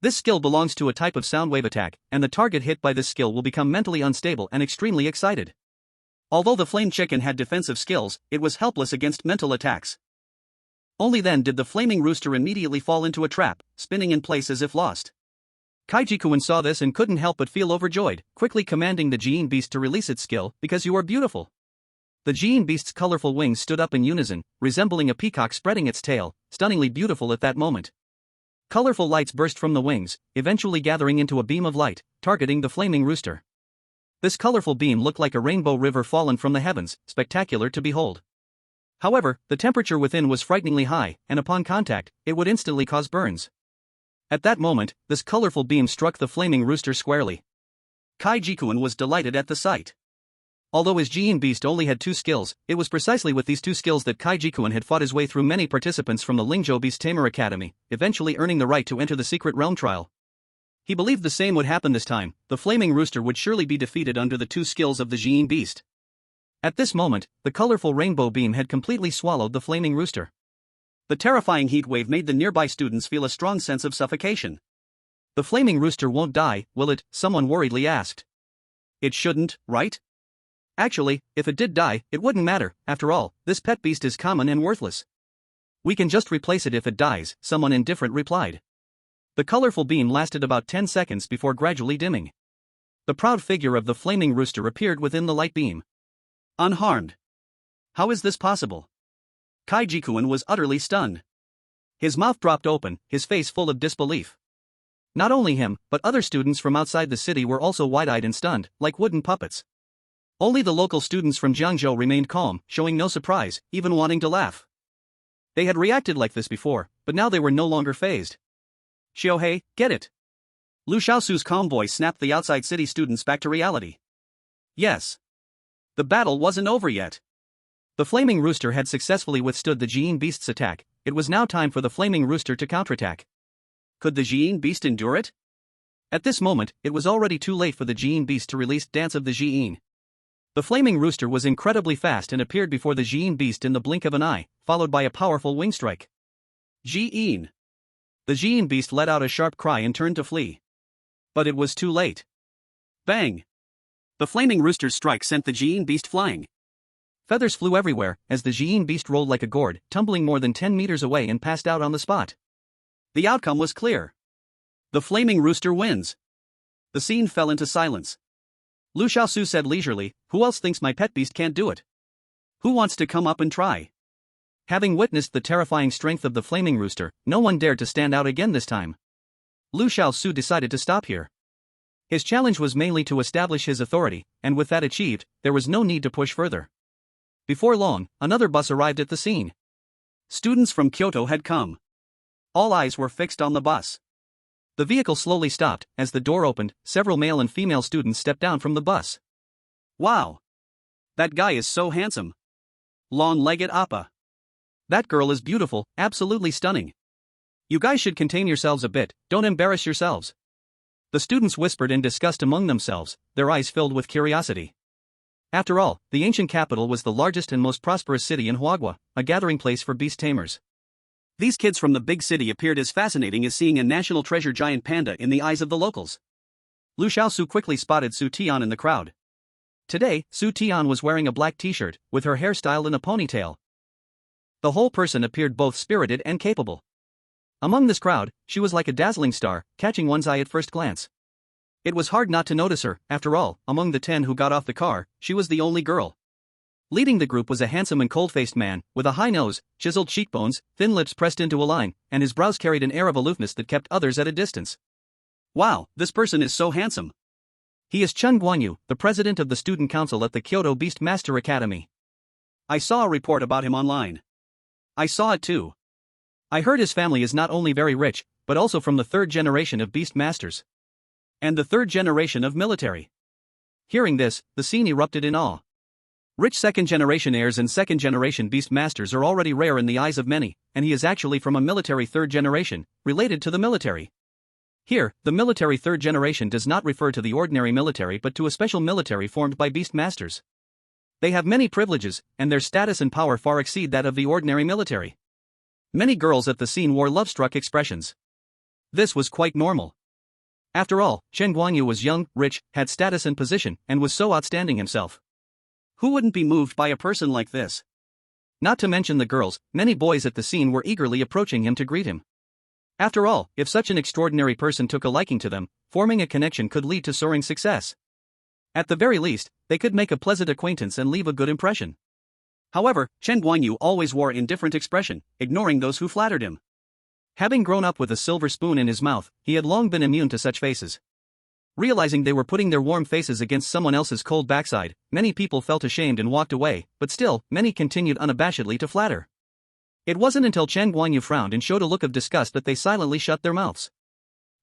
This skill belongs to a type of sound wave attack, and the target hit by this skill will become mentally unstable and extremely excited. Although the flame chicken had defensive skills, it was helpless against mental attacks. Only then did the flaming rooster immediately fall into a trap, spinning in place as if lost. Kai Jikuan saw this and couldn't help but feel overjoyed, quickly commanding the Jiyin beast to release its skill, because you are beautiful. The Jiyin beast's colorful wings stood up in unison, resembling a peacock spreading its tail, stunningly beautiful at that moment. Colorful lights burst from the wings, eventually gathering into a beam of light, targeting the flaming rooster. This colorful beam looked like a rainbow river fallen from the heavens, spectacular to behold. However, the temperature within was frighteningly high, and upon contact, it would instantly cause burns. At that moment, this colorful beam struck the flaming rooster squarely. Kai Jikuan was delighted at the sight. Although his Jiyin beast only had 2 skills, it was precisely with these 2 skills that Kai Jikuan had fought his way through many participants from the Lingzhou Beast Tamer Academy, eventually earning the right to enter the secret realm trial. He believed the same would happen this time. The flaming rooster would surely be defeated under the 2 skills of the Jiyin beast. At this moment, the colorful rainbow beam had completely swallowed the flaming rooster. The terrifying heat wave made the nearby students feel a strong sense of suffocation. The flaming rooster won't die, will it? Someone worriedly asked. It shouldn't, right? Actually, if it did die, it wouldn't matter. After all, this pet beast is common and worthless. We can just replace it if it dies, someone indifferent replied. The colorful beam lasted about 10 seconds before gradually dimming. The proud figure of the flaming rooster appeared within the light beam. Unharmed. How is this possible? Kai Jikuan was utterly stunned. His mouth dropped open, his face full of disbelief. Not only him, but other students from outside the city were also wide-eyed and stunned, like wooden puppets. Only the local students from Jiangzhou remained calm, showing no surprise, even wanting to laugh. They had reacted like this before, but now they were no longer fazed. Xiaohei, get it! Liu Xiaoxu's calm voice snapped the outside city students back to reality. Yes. The battle wasn't over yet. The flaming rooster had successfully withstood the Jiyin beast's attack. It was now time for the flaming rooster to counterattack. Could the Jiyin beast endure it? At this moment, it was already too late for the Jiyin beast to release Dance of the Jiyin. The flaming rooster was incredibly fast and appeared before the Jiyin beast in the blink of an eye, followed by a powerful wing strike. Jiyin! The Jiyin beast let out a sharp cry and turned to flee. But it was too late. Bang! The flaming rooster's strike sent the Jiyin beast flying. Feathers flew everywhere, as the Jiyin beast rolled like a gourd, tumbling more than 10 meters away and passed out on the spot. The outcome was clear. The flaming rooster wins. The scene fell into silence. Liu Xiaoxu said leisurely, "Who else thinks my pet beast can't do it? Who wants to come up and try?" Having witnessed the terrifying strength of the flaming rooster, no one dared to stand out again this time. Liu Xiaoxu decided to stop here. His challenge was mainly to establish his authority, and with that achieved, there was no need to push further. Before long, another bus arrived at the scene. Students from Kyoto had come. All eyes were fixed on the bus. The vehicle slowly stopped. As the door opened, several male and female students stepped down from the bus. Wow! That guy is so handsome. Long-legged appa. That girl is beautiful, absolutely stunning. You guys should contain yourselves a bit, don't embarrass yourselves. The students whispered in disgust among themselves, their eyes filled with curiosity. After all, the ancient capital was the largest and most prosperous city in Huagua, a gathering place for beast tamers. These kids from the big city appeared as fascinating as seeing a national treasure giant panda in the eyes of the locals. Liu Xiaoxu quickly spotted Su Tian in the crowd. Today, Su Tian was wearing a black t-shirt, with her hair styled in a ponytail. The whole person appeared both spirited and capable. Among this crowd, she was like a dazzling star, catching one's eye at first glance. It was hard not to notice her. After all, among the 10 who got off the car, she was the only girl. Leading the group was a handsome and cold-faced man, with a high nose, chiseled cheekbones, thin lips pressed into a line, and his brows carried an air of aloofness that kept others at a distance. Wow, this person is so handsome. He is Chen Guanyu, the president of the student council at the Kyoto Beast Master Academy. I saw a report about him online. I saw it too. I heard his family is not only very rich, but also from the third generation of beast masters. And the third generation of military. Hearing this, the scene erupted in awe. Rich second-generation heirs and second-generation beast masters are already rare in the eyes of many, and he is actually from a military third generation, related to the military. Here, the military third generation does not refer to the ordinary military but to a special military formed by beast masters. They have many privileges, and their status and power far exceed that of the ordinary military. Many girls at the scene wore love-struck expressions. This was quite normal. After all, Chen Guanyu was young, rich, had status and position, and was so outstanding himself. Who wouldn't be moved by a person like this? Not to mention the girls, many boys at the scene were eagerly approaching him to greet him. After all, if such an extraordinary person took a liking to them, forming a connection could lead to soaring success. At the very least, they could make a pleasant acquaintance and leave a good impression. However, Chen Guanyu always wore indifferent expression, ignoring those who flattered him. Having grown up with a silver spoon in his mouth, he had long been immune to such faces. Realizing they were putting their warm faces against someone else's cold backside, many people felt ashamed and walked away, but still, many continued unabashedly to flatter. It wasn't until Chen Guanyu frowned and showed a look of disgust that they silently shut their mouths.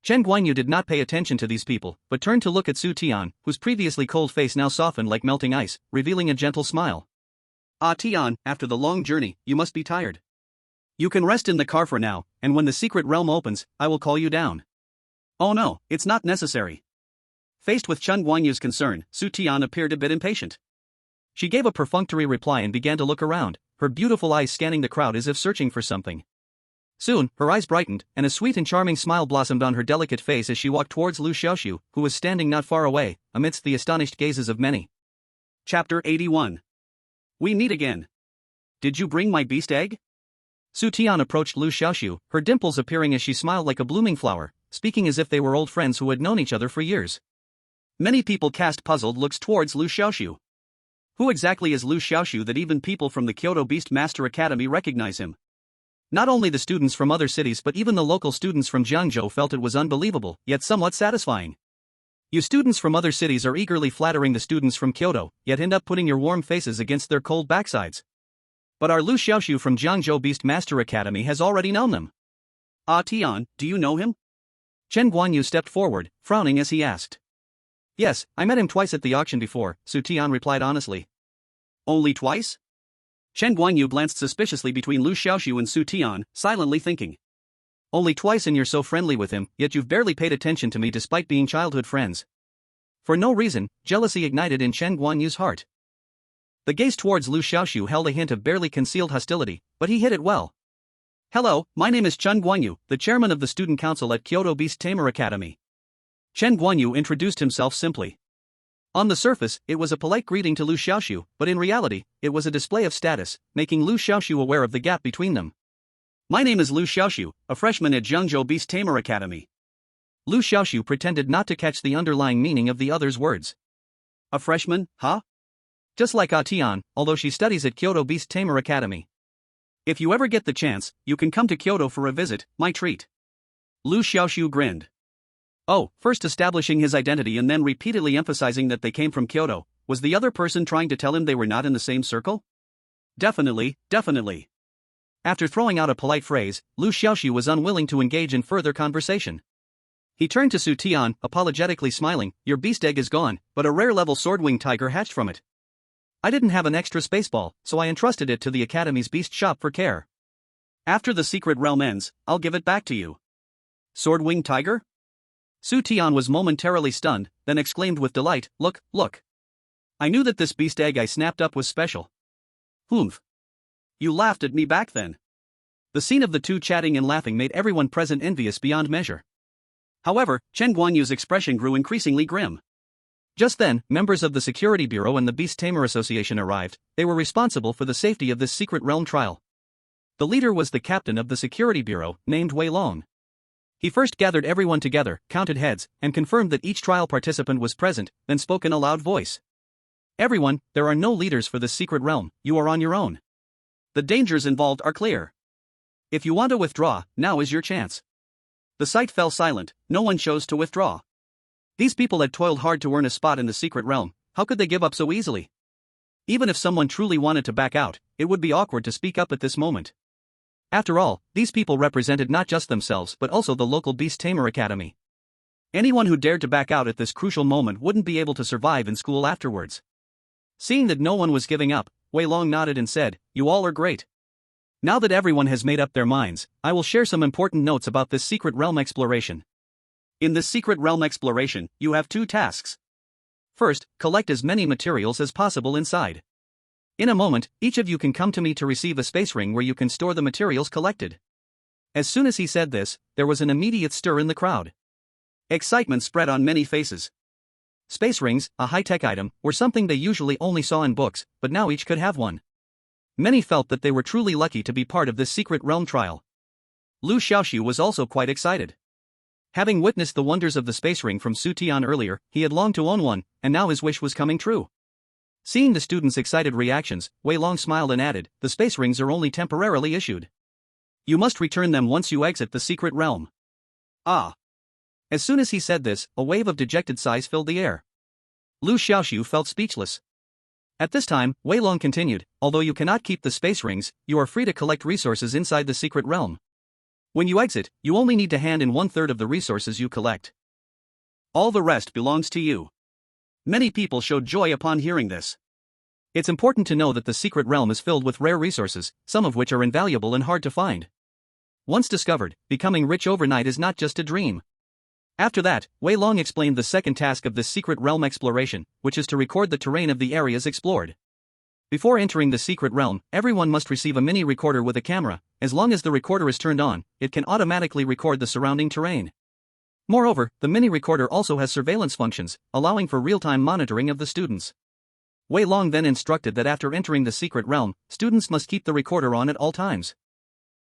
Chen Guanyu did not pay attention to these people, but turned to look at Su Tian, whose previously cold face now softened like melting ice, revealing a gentle smile. Ah Tian, after the long journey, you must be tired. You can rest in the car for now, and when the secret realm opens, I will call you down. Oh no, it's not necessary. Faced with Chen Guanyu's concern, Su Tian appeared a bit impatient. She gave a perfunctory reply and began to look around, her beautiful eyes scanning the crowd as if searching for something. Soon, her eyes brightened, and a sweet and charming smile blossomed on her delicate face as she walked towards Liu Xiaoxu, who was standing not far away, amidst the astonished gazes of many. Chapter 81. We meet again. Did you bring my beast egg? Su Tian approached Liu Xiaoxu, her dimples appearing as she smiled like a blooming flower, speaking as if they were old friends who had known each other for years. Many people cast puzzled looks towards Liu Xiaoxu. Who exactly is Liu Xiaoxu that even people from the Kyoto Beast Master Academy recognize him? Not only the students from other cities but even the local students from Jiangzhou felt it was unbelievable, yet somewhat satisfying. You students from other cities are eagerly flattering the students from Kyoto, yet end up putting your warm faces against their cold backsides. But our Liu Xiaoxu from Jiangzhou Beast Master Academy has already known them. Ah Tian, do you know him? Chen Guanyu stepped forward, frowning as he asked. Yes, I met him twice at the auction before, Su Tian replied honestly. Only twice? Chen Guanyu glanced suspiciously between Liu Xiaoxu and Su Tian, silently thinking. Only twice and you're so friendly with him, yet you've barely paid attention to me despite being childhood friends. For no reason, jealousy ignited in Chen Guanyu's heart. The gaze towards Liu Xiaoxu held a hint of barely concealed hostility, but he hid it well. Hello, my name is Chen Guanyu, the chairman of the student council at Kyoto Beast Tamer Academy. Chen Guanyu introduced himself simply. On the surface, it was a polite greeting to Liu Xiaoxu, but in reality, it was a display of status, making Liu Xiaoxu aware of the gap between them. My name is Liu Xiaoxu, a freshman at Jiangzhou Beast Tamer Academy. Liu Xiaoxu pretended not to catch the underlying meaning of the other's words. A freshman, huh? Just like Ah Tian, although she studies at Kyoto Beast Tamer Academy. If you ever get the chance, you can come to Kyoto for a visit, my treat. Liu Xiaoxu grinned. Oh, first establishing his identity and then repeatedly emphasizing that they came from Kyoto, was the other person trying to tell him they were not in the same circle? Definitely, definitely. After throwing out a polite phrase, Liu Xiaoxu was unwilling to engage in further conversation. He turned to Su Tian, apologetically smiling, "Your beast egg is gone, but a rare-level sword-winged tiger hatched from it. I didn't have an extra spaceball, so I entrusted it to the Academy's beast shop for care. After the secret realm ends, I'll give it back to you." Sword-winged tiger? Su Tian was momentarily stunned, then exclaimed with delight, "Look, look. I knew that this beast egg I snapped up was special." "Humph. You laughed at me back then." The scene of the two chatting and laughing made everyone present envious beyond measure. However, Chen Guanyu's expression grew increasingly grim. Just then, members of the Security Bureau and the Beast Tamer Association arrived. They were responsible for the safety of this secret realm trial. The leader was the captain of the Security Bureau, named Wei Long. He first gathered everyone together, counted heads, and confirmed that each trial participant was present, then spoke in a loud voice. "Everyone, there are no leaders for this secret realm, you are on your own. The dangers involved are clear. If you want to withdraw, now is your chance." The site fell silent, no one chose to withdraw. These people had toiled hard to earn a spot in the secret realm, how could they give up so easily? Even if someone truly wanted to back out, it would be awkward to speak up at this moment. After all, these people represented not just themselves but also the local Beast Tamer Academy. Anyone who dared to back out at this crucial moment wouldn't be able to survive in school afterwards. Seeing that no one was giving up, Wei Long nodded and said, "You all are great. Now that everyone has made up their minds, I will share some important notes about this secret realm exploration. In this secret realm exploration, you have two tasks. First, collect as many materials as possible inside. In a moment, each of you can come to me to receive a space ring where you can store the materials collected." As soon as he said this, there was an immediate stir in the crowd. Excitement spread on many faces. Space rings, a high-tech item, were something they usually only saw in books, but now each could have one. Many felt that they were truly lucky to be part of this secret realm trial. Liu Xiaoxu was also quite excited. Having witnessed the wonders of the space ring from Su Tian earlier, he had longed to own one, and now his wish was coming true. Seeing the students' excited reactions, Wei Long smiled and added, "The space rings are only temporarily issued. You must return them once you exit the secret realm." "Ah." As soon as he said this, a wave of dejected sighs filled the air. Liu Xiaoxu felt speechless. At this time, Wei Long continued, "Although you cannot keep the space rings, you are free to collect resources inside the secret realm. When you exit, you only need to hand in 1/3 of the resources you collect. All the rest belongs to you." Many people showed joy upon hearing this. It's important to know that the secret realm is filled with rare resources, some of which are invaluable and hard to find. Once discovered, becoming rich overnight is not just a dream. After that, Wei Long explained the second task of this secret realm exploration, which is to record the terrain of the areas explored. Before entering the secret realm, everyone must receive a mini recorder with a camera. As long as the recorder is turned on, it can automatically record the surrounding terrain. Moreover, the mini recorder also has surveillance functions, allowing for real-time monitoring of the students. Wei Long then instructed that after entering the secret realm, students must keep the recorder on at all times.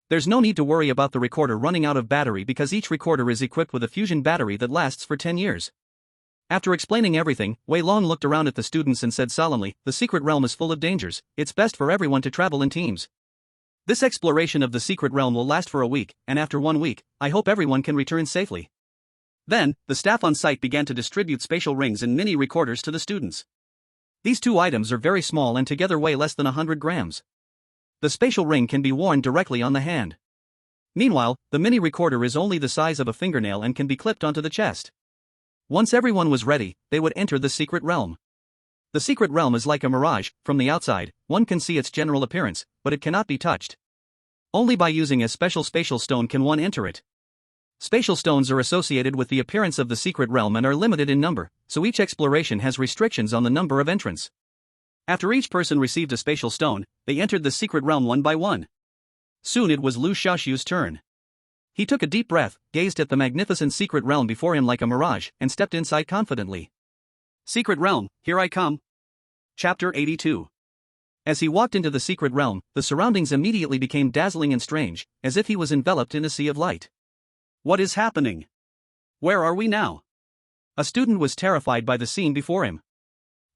There's no need to worry about the recorder running out of battery because each recorder is equipped with a fusion battery that lasts for 10 years. After explaining everything, Wei Long looked around at the students and said solemnly, "The secret realm is full of dangers, it's best for everyone to travel in teams. This exploration of the secret realm will last for a week, and after 1 week, I hope everyone can return safely." Then, the staff on site began to distribute spatial rings and mini recorders to the students. These two items are very small and together weigh less than 100 grams. The spatial ring can be worn directly on the hand. Meanwhile, the mini recorder is only the size of a fingernail and can be clipped onto the chest. Once everyone was ready, they would enter the secret realm. The secret realm is like a mirage. From the outside, one can see its general appearance, but it cannot be touched. Only by using a special spatial stone can one enter it. Spatial stones are associated with the appearance of the secret realm and are limited in number, so each exploration has restrictions on the number of entrants. After each person received a spatial stone, they entered the secret realm one by one. Soon it was Liu Xiaoxu's turn. He took a deep breath, gazed at the magnificent secret realm before him like a mirage, and stepped inside confidently. "Secret realm, here I come." Chapter 82. As he walked into the secret realm, the surroundings immediately became dazzling and strange, as if he was enveloped in a sea of light. What is happening? Where are we now? A student was terrified by the scene before him.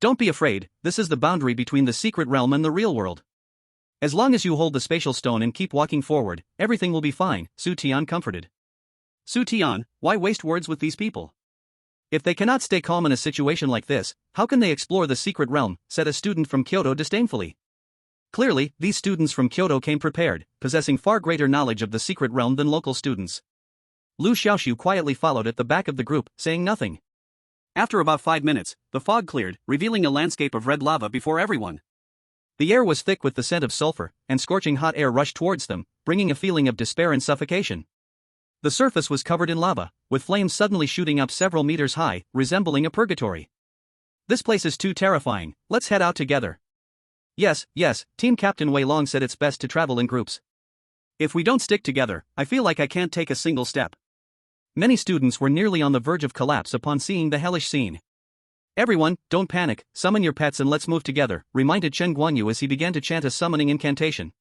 Don't be afraid, this is the boundary between the secret realm and the real world. As long as you hold the spatial stone and keep walking forward, everything will be fine, Su Tian comforted. Su Tian, why waste words with these people? If they cannot stay calm in a situation like this, how can they explore the secret realm, said a student from Kyoto disdainfully. Clearly, these students from Kyoto came prepared, possessing far greater knowledge of the secret realm than local students. Liu Xiaoxu quietly followed at the back of the group, saying nothing. After about 5 minutes, the fog cleared, revealing a landscape of red lava before everyone. The air was thick with the scent of sulfur, and scorching hot air rushed towards them, bringing a feeling of despair and suffocation. The surface was covered in lava, with flames suddenly shooting up several meters high, resembling a purgatory. This place is too terrifying, let's head out together. Yes, Team Captain Wei Long said it's best to travel in groups. If we don't stick together, I feel like I can't take a single step. Many students were nearly on the verge of collapse upon seeing the hellish scene. Everyone, don't panic, summon your pets and let's move together, reminded Chen Guanyu as he began to chant a summoning incantation.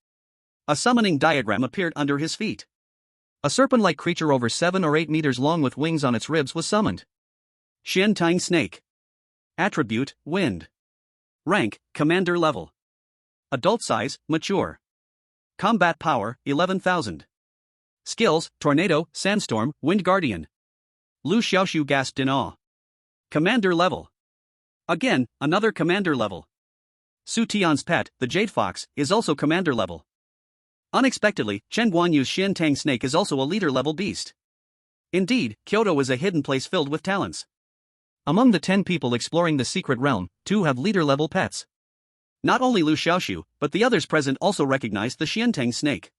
A summoning diagram appeared under his feet. A serpent-like creature over 7 or 8 meters long with wings on its ribs was summoned. Xiantang Snake. Attribute, Wind. Rank, Commander level. Adult size, Mature. Combat power, 11,000. Skills, Tornado, Sandstorm, Wind Guardian. Liu Xiaoxu gasped in awe. Commander level. Again, another commander level. Su Tian's pet, the Jade Fox, is also commander level. Unexpectedly, Chen Guanyu's Xiantang Snake is also a leader-level beast. Indeed, Kyoto is a hidden place filled with talents. Among the 10 people exploring the secret realm, 2 have leader-level pets. Not only Liu Xiaoxu, but the others present also recognized the Xiantang Snake.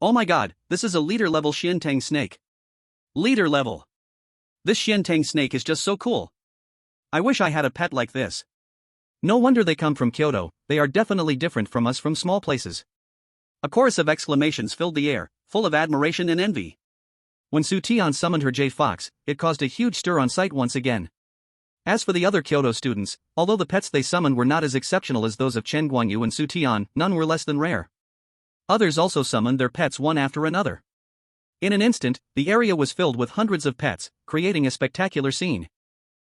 Oh my god, this is a leader-level Xiantang Snake. Leader level. This Xiantang Snake is just so cool. I wish I had a pet like this. No wonder they come from Kyoto, they are definitely different from us from small places. A chorus of exclamations filled the air, full of admiration and envy. When Su Tian summoned her Jade Fox, it caused a huge stir on site once again. As for the other Kyoto students, although the pets they summoned were not as exceptional as those of Chen Guanyu and Su Tian, none were less than rare. Others also summoned their pets one after another. In an instant, the area was filled with hundreds of pets, creating a spectacular scene.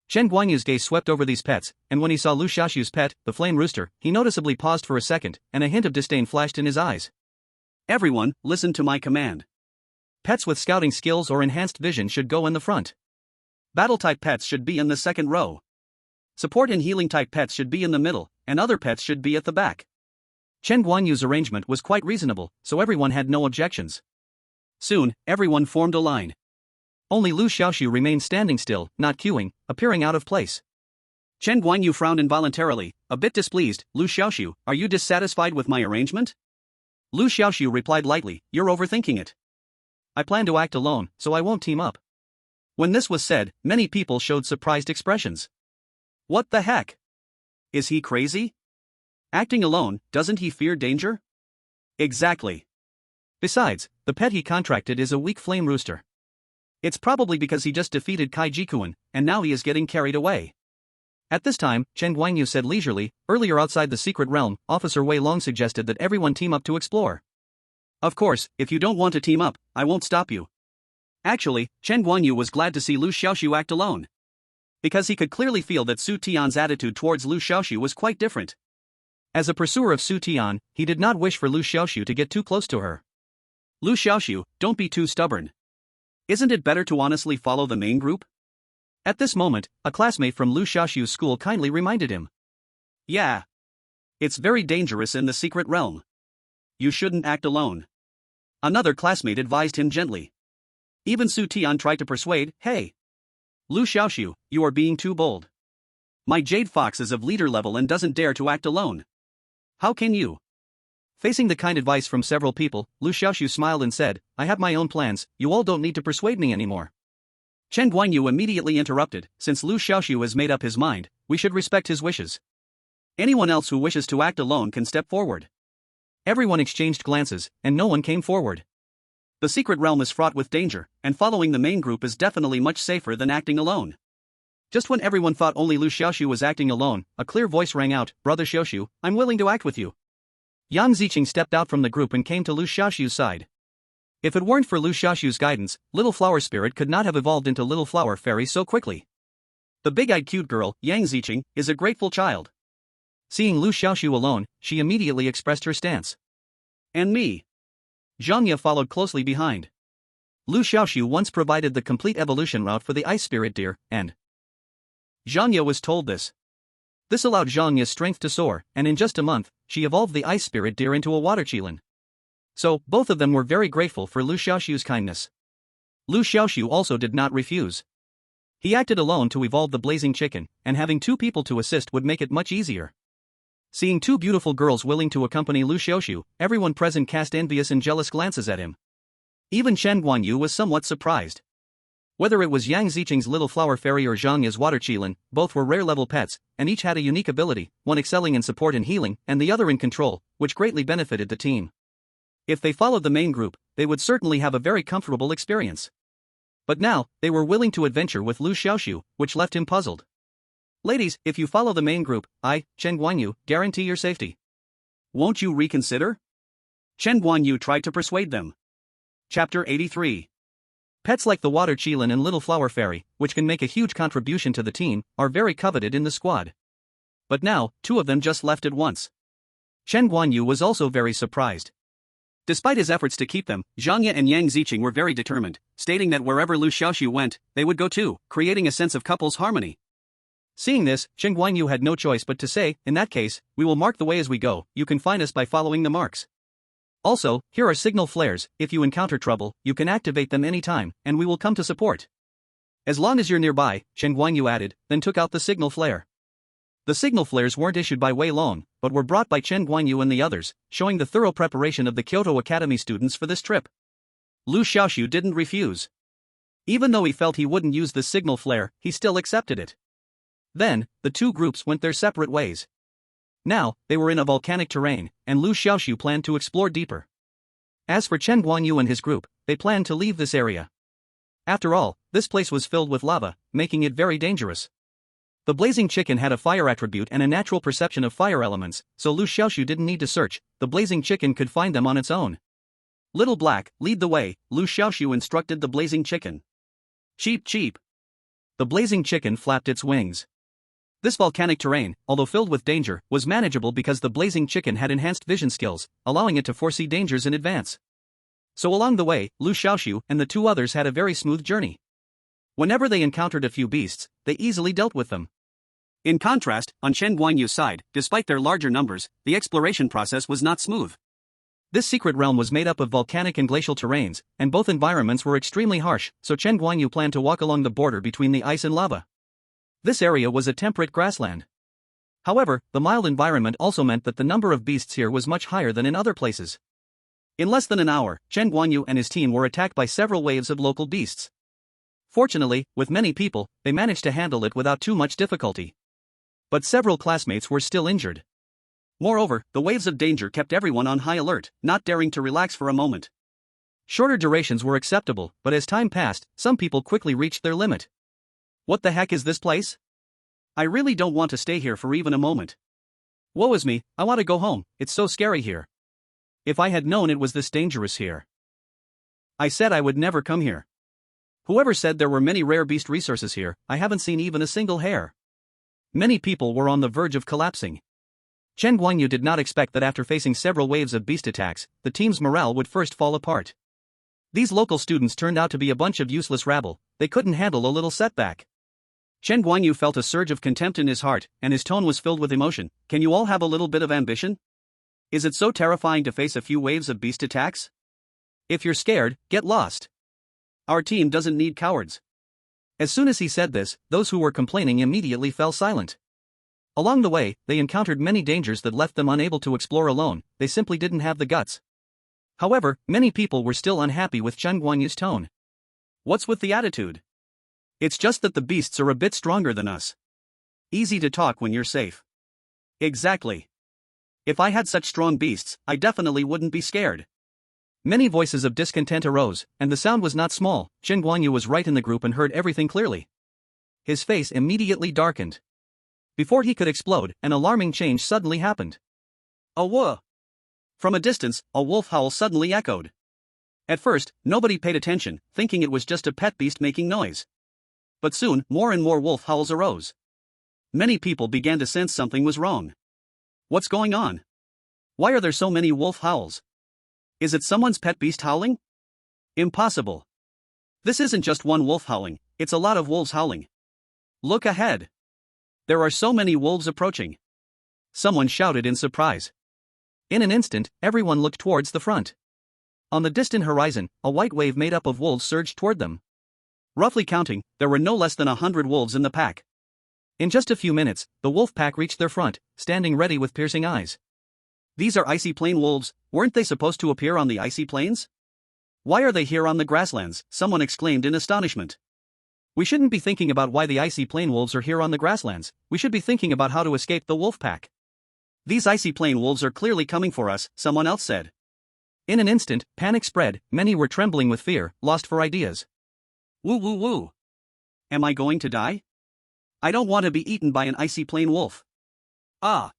Chen Guanyu's gaze swept over these pets, and when he saw Liu Xiaoxu's pet, the flame rooster, he noticeably paused for a second, and a hint of disdain flashed in his eyes. Everyone, listen to my command. Pets with scouting skills or enhanced vision should go in the front. Battle-type pets should be in the second row. Support and healing-type pets should be in the middle, and other pets should be at the back. Chen Guanyu's arrangement was quite reasonable, so everyone had no objections. Soon, everyone formed a line. Only Liu Xiaoxu remained standing still, not queuing, appearing out of place. Chen Guanyu frowned involuntarily, a bit displeased. Liu Xiaoxu, are you dissatisfied with my arrangement? Liu Xiaoxu replied lightly, you're overthinking it. I plan to act alone, so I won't team up. When this was said, many people showed surprised expressions. What the heck? Is he crazy? Acting alone, doesn't he fear danger? Exactly. Besides, the pet he contracted is a weak flame rooster. It's probably because he just defeated Kai Jikuan, and now he is getting carried away. At this time, Chen Guanyu said leisurely, earlier outside the secret realm, Officer Wei Long suggested that everyone team up to explore. Of course, if you don't want to team up, I won't stop you. Actually, Chen Guanyu was glad to see Liu Xiaoxu act alone. Because he could clearly feel that Su Tian's attitude towards Liu Xiaoxu was quite different. As a pursuer of Su Tian, he did not wish for Liu Xiaoxu to get too close to her. Liu Xiaoxu, don't be too stubborn. Isn't it better to honestly follow the main group? At this moment, a classmate from Liu Xiaoxu's school kindly reminded him. Yeah. It's very dangerous in the secret realm. You shouldn't act alone. Another classmate advised him gently. Even Su Tian tried to persuade, hey. Liu Xiaoxu, you are being too bold. My Jade Fox is of leader level and doesn't dare to act alone. How can you? Facing the kind advice from several people, Liu Xiaoxu smiled and said, I have my own plans, you all don't need to persuade me anymore. Chen Guanyu immediately interrupted, since Liu Xiaoxu has made up his mind, we should respect his wishes. Anyone else who wishes to act alone can step forward. Everyone exchanged glances, and no one came forward. The secret realm is fraught with danger, and following the main group is definitely much safer than acting alone. Just when everyone thought only Liu Xiaoxu was acting alone, a clear voice rang out, Brother Xiaoxu, I'm willing to act with you. Yang Ziqing stepped out from the group and came to Liu Xiaoxu's side. If it weren't for Liu Xiaoxu's guidance, Little Flower Spirit could not have evolved into Little Flower Fairy so quickly. The big-eyed cute girl, Yang Ziqing, is a grateful child. Seeing Liu Xiaoxu alone, she immediately expressed her stance. And me. Zhang Ye followed closely behind. Liu Xiaoxu once provided the complete evolution route for the ice spirit deer, and Zhang Ye was told this. This allowed Zhang Yi's strength to soar, and in just a month, she evolved the ice spirit deer into a water qilin. So, both of them were very grateful for Liu Xiaoxu's kindness. Liu Xiaoxu also did not refuse. He acted alone to evolve the blazing chicken, and having two people to assist would make it much easier. Seeing two beautiful girls willing to accompany Liu Xiaoxu, everyone present cast envious and jealous glances at him. Even Chen Guanyu was somewhat surprised. Whether it was Yang Ziqing's little flower fairy or Zhang Yi's water qilin, both were rare-level pets, and each had a unique ability, one excelling in support and healing, and the other in control, which greatly benefited the team. If they followed the main group, they would certainly have a very comfortable experience. But now, they were willing to adventure with Liu Xiaoxu, which left him puzzled. Ladies, if you follow the main group, I, Chen Guanyu, guarantee your safety. Won't you reconsider? Chen Guanyu tried to persuade them. Chapter 83. Pets like the water qilin and little flower fairy, which can make a huge contribution to the team, are very coveted in the squad. But now, two of them just left at once. Chen Guanyu was also very surprised. Despite his efforts to keep them, Zhang Ye and Yang Ziqing were very determined, stating that wherever Liu Xiaoxu went, they would go too, creating a sense of couples harmony. Seeing this, Chen Guanyu had no choice but to say, in that case, we will mark the way as we go, you can find us by following the marks. Also, here are signal flares, if you encounter trouble, you can activate them anytime, and we will come to support. As long as you're nearby, Chen Guanyu added, then took out the signal flare. The signal flares weren't issued by Wei Long, but were brought by Chen Guanyu and the others, showing the thorough preparation of the Kyoto Academy students for this trip. Liu Xiaoxu didn't refuse. Even though he felt he wouldn't use the signal flare, he still accepted it. Then, the two groups went their separate ways. Now, they were in a volcanic terrain, and Liu Xiaoxu planned to explore deeper. As for Chen Guanyu and his group, they planned to leave this area. After all, this place was filled with lava, making it very dangerous. The blazing chicken had a fire attribute and a natural perception of fire elements, so Liu Xiaoxu didn't need to search, the blazing chicken could find them on its own. Little Black, lead the way, Liu Xiaoxu instructed the blazing chicken. Cheep cheep. The blazing chicken flapped its wings. This volcanic terrain, although filled with danger, was manageable because the blazing chicken had enhanced vision skills, allowing it to foresee dangers in advance. So along the way, Liu Xiaoxu and the two others had a very smooth journey. Whenever they encountered a few beasts, they easily dealt with them. In contrast, on Chen Guanyu's side, despite their larger numbers, the exploration process was not smooth. This secret realm was made up of volcanic and glacial terrains, and both environments were extremely harsh, so Chen Guanyu planned to walk along the border between the ice and lava. This area was a temperate grassland. However, the mild environment also meant that the number of beasts here was much higher than in other places. In less than an hour, Chen Guanyu and his team were attacked by several waves of local beasts. Fortunately, with many people, they managed to handle it without too much difficulty. But several classmates were still injured. Moreover, the waves of danger kept everyone on high alert, not daring to relax for a moment. Shorter durations were acceptable, but as time passed, some people quickly reached their limit. What the heck is this place? I really don't want to stay here for even a moment. Woe is me, I want to go home, it's so scary here. If I had known it was this dangerous here. I said I would never come here. Whoever said there were many rare beast resources here, I haven't seen even a single hair. Many people were on the verge of collapsing. Chen Guanyu did not expect that after facing several waves of beast attacks, the team's morale would first fall apart. These local students turned out to be a bunch of useless rabble, they couldn't handle a little setback. Chen Guanyu felt a surge of contempt in his heart, and his tone was filled with emotion. Can you all have a little bit of ambition? Is it so terrifying to face a few waves of beast attacks? If you're scared, get lost. Our team doesn't need cowards. As soon as he said this, those who were complaining immediately fell silent. Along the way, they encountered many dangers that left them unable to explore alone, they simply didn't have the guts. However, many people were still unhappy with Chen Guanyu's tone. What's with the attitude? It's just that the beasts are a bit stronger than us. Easy to talk when you're safe. Exactly. If I had such strong beasts, I definitely wouldn't be scared. Many voices of discontent arose, and the sound was not small. Chen Guanyu was right in the group and heard everything clearly. His face immediately darkened. Before he could explode, an alarming change suddenly happened. A whoa! From a distance, a wolf howl suddenly echoed. At first, nobody paid attention, thinking it was just a pet beast making noise. But soon, more and more wolf howls arose. Many people began to sense something was wrong. What's going on? Why are there so many wolf howls? Is it someone's pet beast howling? Impossible. This isn't just one wolf howling, it's a lot of wolves howling. Look ahead. There are so many wolves approaching. Someone shouted in surprise. In an instant, everyone looked towards the front. On the distant horizon, a white wave made up of wolves surged toward them. Roughly counting, there were no less than 100 wolves in the pack. In just a few minutes, the wolf pack reached their front, standing ready with piercing eyes. These are icy plain wolves. Weren't they supposed to appear on the icy plains? Why are they here on the grasslands? Someone exclaimed in astonishment. We shouldn't be thinking about why the icy plain wolves are here on the grasslands. We should be thinking about how to escape the wolf pack. These icy plain wolves are clearly coming for us, someone else said. In an instant, panic spread. Many were trembling with fear, lost for ideas. Woo woo woo. Am I going to die? I don't want to be eaten by an icy plain wolf. Ah.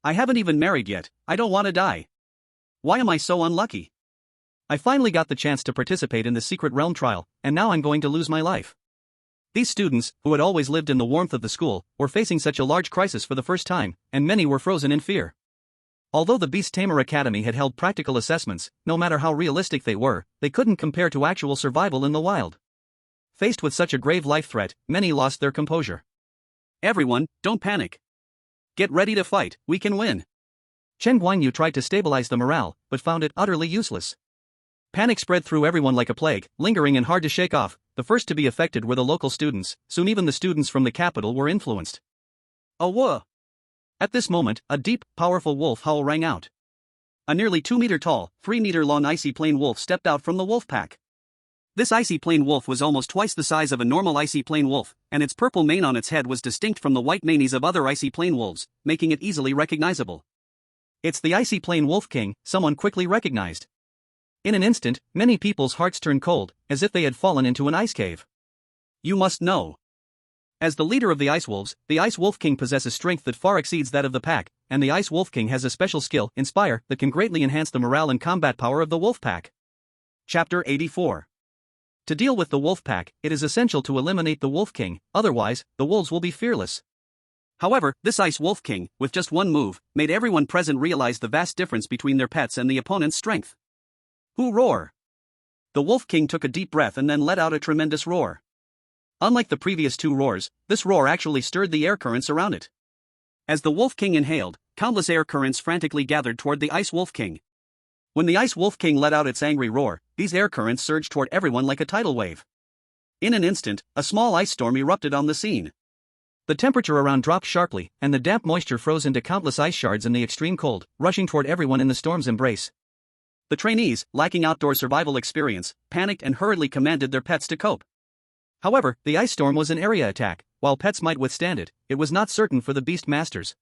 I haven't even married yet. I don't want to die. Why am I so unlucky? I finally got the chance to participate in the secret realm trial, and now I'm going to lose my life. These students, who had always lived in the warmth of the school, were facing such a large crisis for the first time, and many were frozen in fear. Although the Beast Tamer Academy had held practical assessments, no matter how realistic they were, they couldn't compare to actual survival in the wild. Faced with such a grave life threat, many lost their composure. Everyone, don't panic. Get ready to fight, we can win. Chen Guanyu tried to stabilize the morale, but found it utterly useless. Panic spread through everyone like a plague, lingering and hard to shake off. The first to be affected were the local students. Soon even the students from the capital were influenced. Awah! At this moment, a deep, powerful wolf howl rang out. A nearly 2-meter-tall, 3-meter-long icy plain wolf stepped out from the wolf pack. This icy plain wolf was almost twice the size of a normal icy plain wolf, and its purple mane on its head was distinct from the white manes of other icy plain wolves, making it easily recognizable. It's the icy plain wolf king, someone quickly recognized. In an instant, many people's hearts turned cold, as if they had fallen into an ice cave. You must know. As the leader of the Ice Wolves, the Ice Wolf King possesses strength that far exceeds that of the pack, and the Ice Wolf King has a special skill, Inspire, that can greatly enhance the morale and combat power of the wolf pack. Chapter 84. To deal with the wolf pack, it is essential to eliminate the Wolf King, otherwise, the wolves will be fearless. However, this Ice Wolf King, with just one move, made everyone present realize the vast difference between their pets and the opponent's strength. Who roar? The Wolf King took a deep breath and then let out a tremendous roar. Unlike the previous two roars, this roar actually stirred the air currents around it. As the Wolf King inhaled, countless air currents frantically gathered toward the Ice Wolf King. When the Ice Wolf King let out its angry roar, these air currents surged toward everyone like a tidal wave. In an instant, a small ice storm erupted on the scene. The temperature around dropped sharply, and the damp moisture froze into countless ice shards in the extreme cold, rushing toward everyone in the storm's embrace. The trainees, lacking outdoor survival experience, panicked and hurriedly commanded their pets to cope. However, the ice storm was an area attack. While pets might withstand it, it was not certain for the beast masters.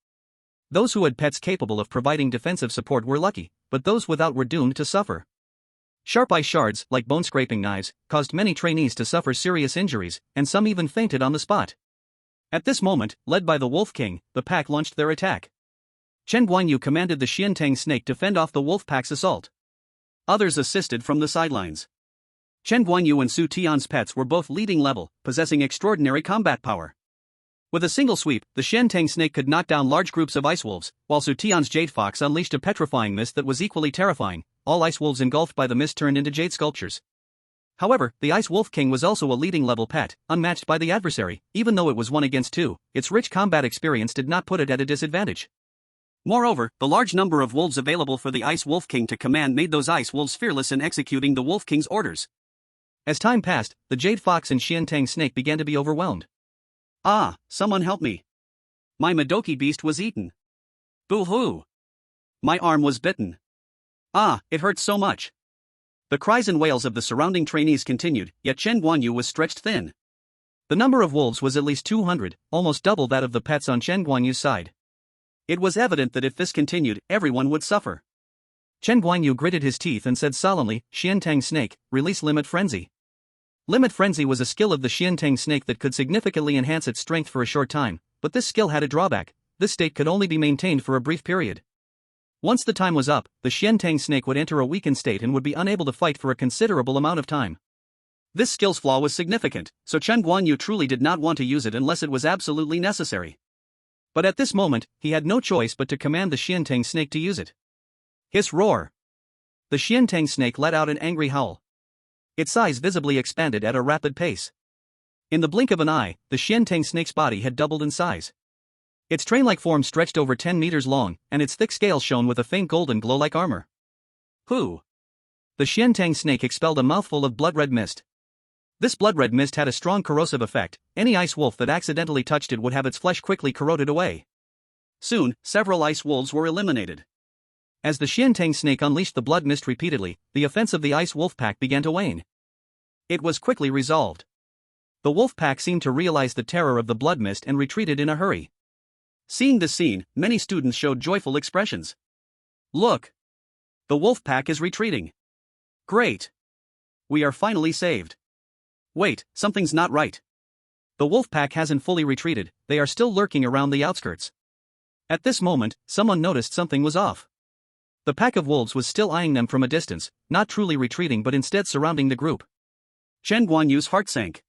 Those who had pets capable of providing defensive support were lucky, but those without were doomed to suffer. Sharp ice shards, like bone-scraping knives, caused many trainees to suffer serious injuries, and some even fainted on the spot. At this moment, led by the Wolf King, the pack launched their attack. Chen Guanyu commanded the Xiantang snake to fend off the wolf pack's assault. Others assisted from the sidelines. Chen Guanyu and Su Tian's pets were both leading level, possessing extraordinary combat power. With a single sweep, the Xiantang snake could knock down large groups of ice wolves, while Su Tian's jade fox unleashed a petrifying mist that was equally terrifying. All ice wolves engulfed by the mist turned into jade sculptures. However, the Ice Wolf King was also a leading level pet, unmatched by the adversary. Even though it was 1 against 2, its rich combat experience did not put it at a disadvantage. Moreover, the large number of wolves available for the Ice Wolf King to command made those ice wolves fearless in executing the Wolf King's orders. As time passed, the Jade Fox and Xiantang Snake began to be overwhelmed. Ah, someone help me. My Madoki beast was eaten. Boo-hoo. My arm was bitten. Ah, it hurts so much. The cries and wails of the surrounding trainees continued, yet Chen Guanyu was stretched thin. The number of wolves was at least 200, almost double that of the pets on Chen Guanyu's side. It was evident that if this continued, everyone would suffer. Chen Guanyu gritted his teeth and said solemnly, Xiantang Snake, release Limit Frenzy. Limit Frenzy was a skill of the Xiantang Snake that could significantly enhance its strength for a short time, but this skill had a drawback. This state could only be maintained for a brief period. Once the time was up, the Xiantang Snake would enter a weakened state and would be unable to fight for a considerable amount of time. This skill's flaw was significant, so Chen Guanyu truly did not want to use it unless it was absolutely necessary. But at this moment, he had no choice but to command the Xiantang Snake to use it. Hiss roar! The Xiantang Snake let out an angry howl. Its size visibly expanded at a rapid pace. In the blink of an eye, the Xiantang Snake's body had doubled in size. Its train-like form stretched over 10 meters long, and its thick scales shone with a faint golden glow like armor. Who? The Xiantang snake expelled a mouthful of blood-red mist. This blood-red mist had a strong corrosive effect. Any ice wolf that accidentally touched it would have its flesh quickly corroded away. Soon, several ice wolves were eliminated. As the Xiantang snake unleashed the blood mist repeatedly, the offense of the ice wolf pack began to wane. It was quickly resolved. The wolf pack seemed to realize the terror of the blood mist and retreated in a hurry. Seeing this scene, many students showed joyful expressions. Look! The wolf pack is retreating. Great! We are finally saved. Wait, something's not right. The wolf pack hasn't fully retreated, they are still lurking around the outskirts. At this moment, someone noticed something was off. The pack of wolves was still eyeing them from a distance, not truly retreating but instead surrounding the group. Chen Guanyu's heart sank.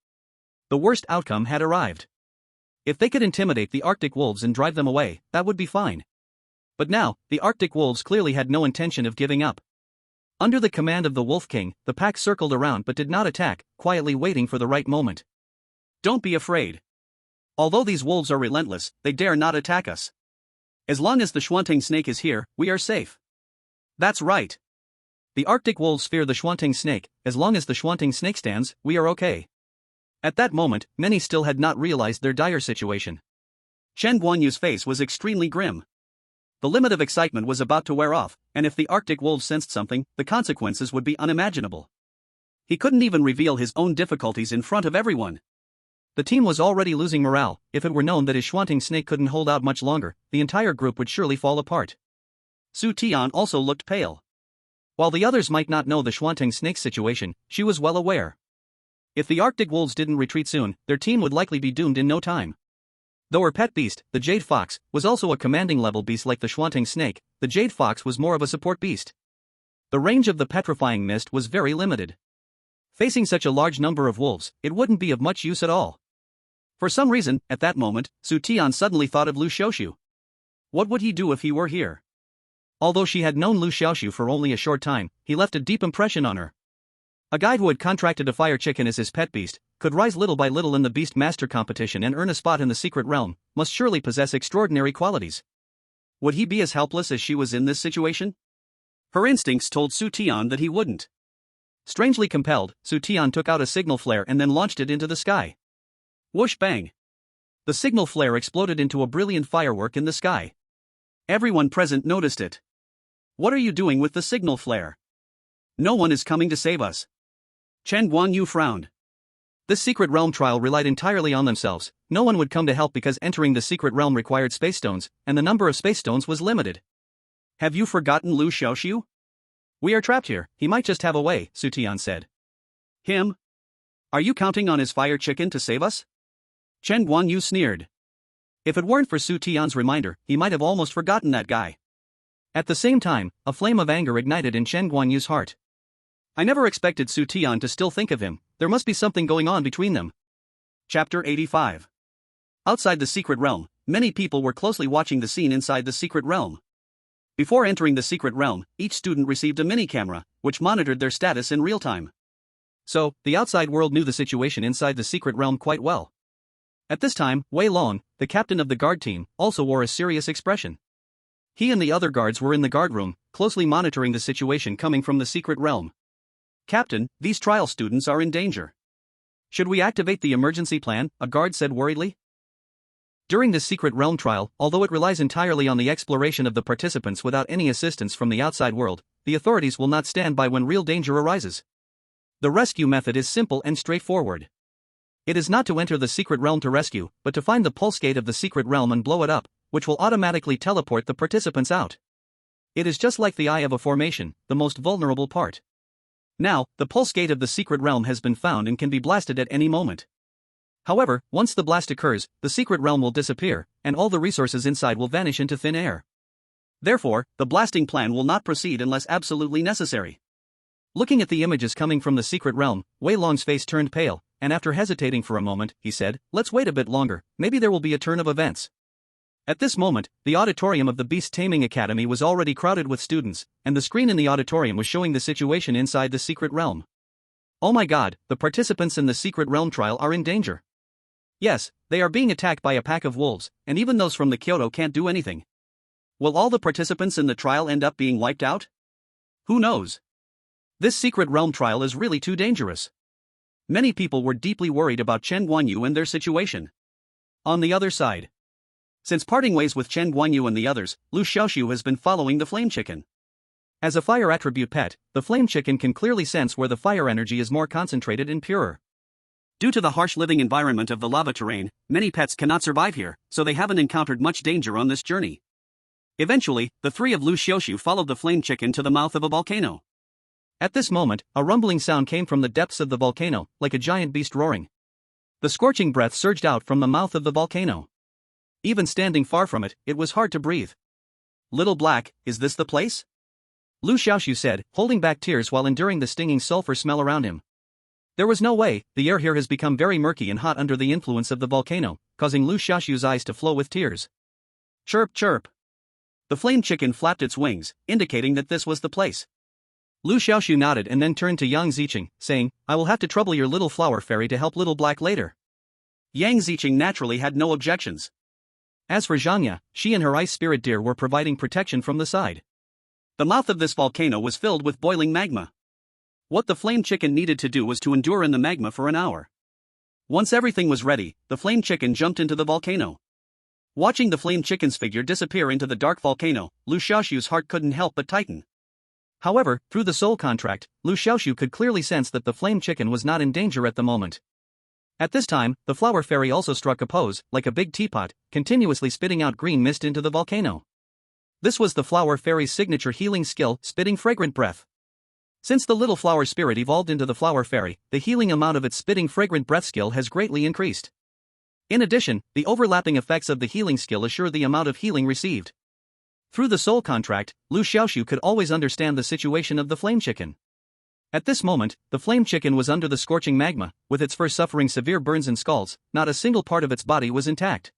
The worst outcome had arrived. If they could intimidate the Arctic wolves and drive them away, that would be fine. But now, the Arctic wolves clearly had no intention of giving up. Under the command of the Wolf King, the pack circled around but did not attack, quietly waiting for the right moment. Don't be afraid. Although these wolves are relentless, they dare not attack us. As long as the Xuantang snake is here, we are safe. That's right. The Arctic wolves fear the Xuantang snake. As long as the Xuantang snake stands, we are okay. At that moment, many still had not realized their dire situation. Chen Guanyu's face was extremely grim. The limit of excitement was about to wear off, and if the Arctic wolves sensed something, the consequences would be unimaginable. He couldn't even reveal his own difficulties in front of everyone. The team was already losing morale. If it were known that his Xuantang snake couldn't hold out much longer, the entire group would surely fall apart. Su Tian also looked pale. While the others might not know the Xuantang snake's situation, she was well aware. If the Arctic wolves didn't retreat soon, their team would likely be doomed in no time. Though her pet beast, the Jade Fox, was also a commanding level beast like the Xuantang snake, the Jade Fox was more of a support beast. The range of the petrifying mist was very limited. Facing such a large number of wolves, it wouldn't be of much use at all. For some reason, at that moment, Su Tian suddenly thought of Liu Xiaoxu. What would he do if he were here? Although she had known Liu Xiaoxu for only a short time, he left a deep impression on her. A guy who had contracted a fire chicken as his pet beast, could rise little by little in the Beast Master competition and earn a spot in the secret realm, must surely possess extraordinary qualities. Would he be as helpless as she was in this situation? Her instincts told Su Tian that he wouldn't. Strangely compelled, Su Tian took out a signal flare and then launched it into the sky. Whoosh bang! The signal flare exploded into a brilliant firework in the sky. Everyone present noticed it. What are you doing with the signal flare? No one is coming to save us. Chen Guanyu frowned. This secret realm trial relied entirely on themselves. No one would come to help because entering the secret realm required space stones, and the number of space stones was limited. Have you forgotten Liu Xiaoxu? We are trapped here, he might just have a way, Su Tian said. Him? Are you counting on his fire chicken to save us? Chen Guanyu sneered. If it weren't for Su Tian's reminder, he might have almost forgotten that guy. At the same time, a flame of anger ignited in Chen Guanyu's heart. I never expected Su Tian to still think of him. There must be something going on between them. Chapter 85. Outside the secret realm, many people were closely watching the scene inside the secret realm. Before entering the secret realm, each student received a mini-camera, which monitored their status in real time. So, the outside world knew the situation inside the secret realm quite well. At this time, Wei Long, the captain of the guard team, also wore a serious expression. He and the other guards were in the guard room, closely monitoring the situation coming from the secret realm. Captain, these trial students are in danger. Should we activate the emergency plan? A guard said worriedly. During this secret realm trial, although it relies entirely on the exploration of the participants without any assistance from the outside world, the authorities will not stand by when real danger arises. The rescue method is simple and straightforward. It is not to enter the secret realm to rescue, but to find the pulse gate of the secret realm and blow it up, which will automatically teleport the participants out. It is just like the eye of a formation, the most vulnerable part. Now, the pulse gate of the secret realm has been found and can be blasted at any moment. However, once the blast occurs, the secret realm will disappear, and all the resources inside will vanish into thin air. Therefore, the blasting plan will not proceed unless absolutely necessary. Looking at the images coming from the secret realm, Wei Long's face turned pale, and after hesitating for a moment, he said, "Let's wait a bit longer, maybe there will be a turn of events." At this moment, the auditorium of the Beast Taming Academy was already crowded with students, and the screen in the auditorium was showing the situation inside the secret realm. Oh my god, the participants in the secret realm trial are in danger. Yes, they are being attacked by a pack of wolves, and even those from the Kyoto can't do anything. Will all the participants in the trial end up being wiped out? Who knows? This secret realm trial is really too dangerous. Many people were deeply worried about Chen Guanyu and their situation. On the other side, since parting ways with Chen Guanyu and the others, Liu Xiaoxu has been following the flame chicken. As a fire attribute pet, the flame chicken can clearly sense where the fire energy is more concentrated and purer. Due to the harsh living environment of the lava terrain, many pets cannot survive here, so they haven't encountered much danger on this journey. Eventually, the three of Liu Xiaoxu followed the flame chicken to the mouth of a volcano. At this moment, a rumbling sound came from the depths of the volcano, like a giant beast roaring. The scorching breath surged out from the mouth of the volcano. Even standing far from it, it was hard to breathe. Little Black, is this the place? Liu Xiaoxu said, holding back tears while enduring the stinging sulfur smell around him. There was no way, the air here has become very murky and hot under the influence of the volcano, causing Liu Xiaoxu's eyes to flow with tears. Chirp chirp. The flame chicken flapped its wings, indicating that this was the place. Liu Xiaoxu nodded and then turned to Yang Ziqing, saying, I will have to trouble your little flower fairy to help Little Black later. Yang Ziqing naturally had no objections. As for Zhanya, she and her ice spirit deer were providing protection from the side. The mouth of this volcano was filled with boiling magma. What the flame chicken needed to do was to endure in the magma for an hour. Once everything was ready, the flame chicken jumped into the volcano. Watching the flame chicken's figure disappear into the dark volcano, Liu Xiaoxu's heart couldn't help but tighten. However, through the soul contract, Liu Xiaoxu could clearly sense that the flame chicken was not in danger at the moment. At this time, the flower fairy also struck a pose, like a big teapot, continuously spitting out green mist into the volcano. This was the flower fairy's signature healing skill, spitting fragrant breath. Since the little flower spirit evolved into the flower fairy, the healing amount of its spitting fragrant breath skill has greatly increased. In addition, the overlapping effects of the healing skill assure the amount of healing received. Through the soul contract, Liu Xiaoxu could always understand the situation of the flame chicken. At this moment, the flame chicken was under the scorching magma, with its fur suffering severe burns and scalds. Not a single part of its body was intact.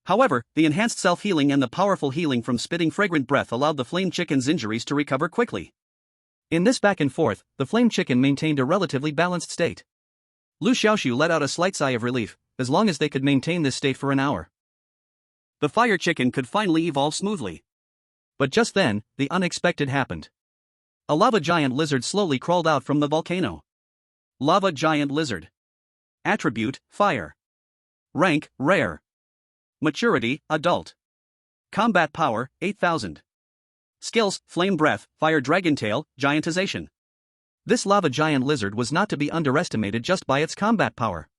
However, the enhanced self-healing and the powerful healing from spitting fragrant breath allowed the flame chicken's injuries to recover quickly. In this back and forth, the flame chicken maintained a relatively balanced state. Liu Xiaoxu let out a slight sigh of relief, as long as they could maintain this state for an hour. The fire chicken could finally evolve smoothly. But just then, the unexpected happened. A lava giant lizard slowly crawled out from the volcano. Lava giant lizard. Attribute, fire. Rank, rare. Maturity, adult. Combat power, 8000. Skills, flame breath, fire dragon tail, giantization. This lava giant lizard was not to be underestimated just by its combat power.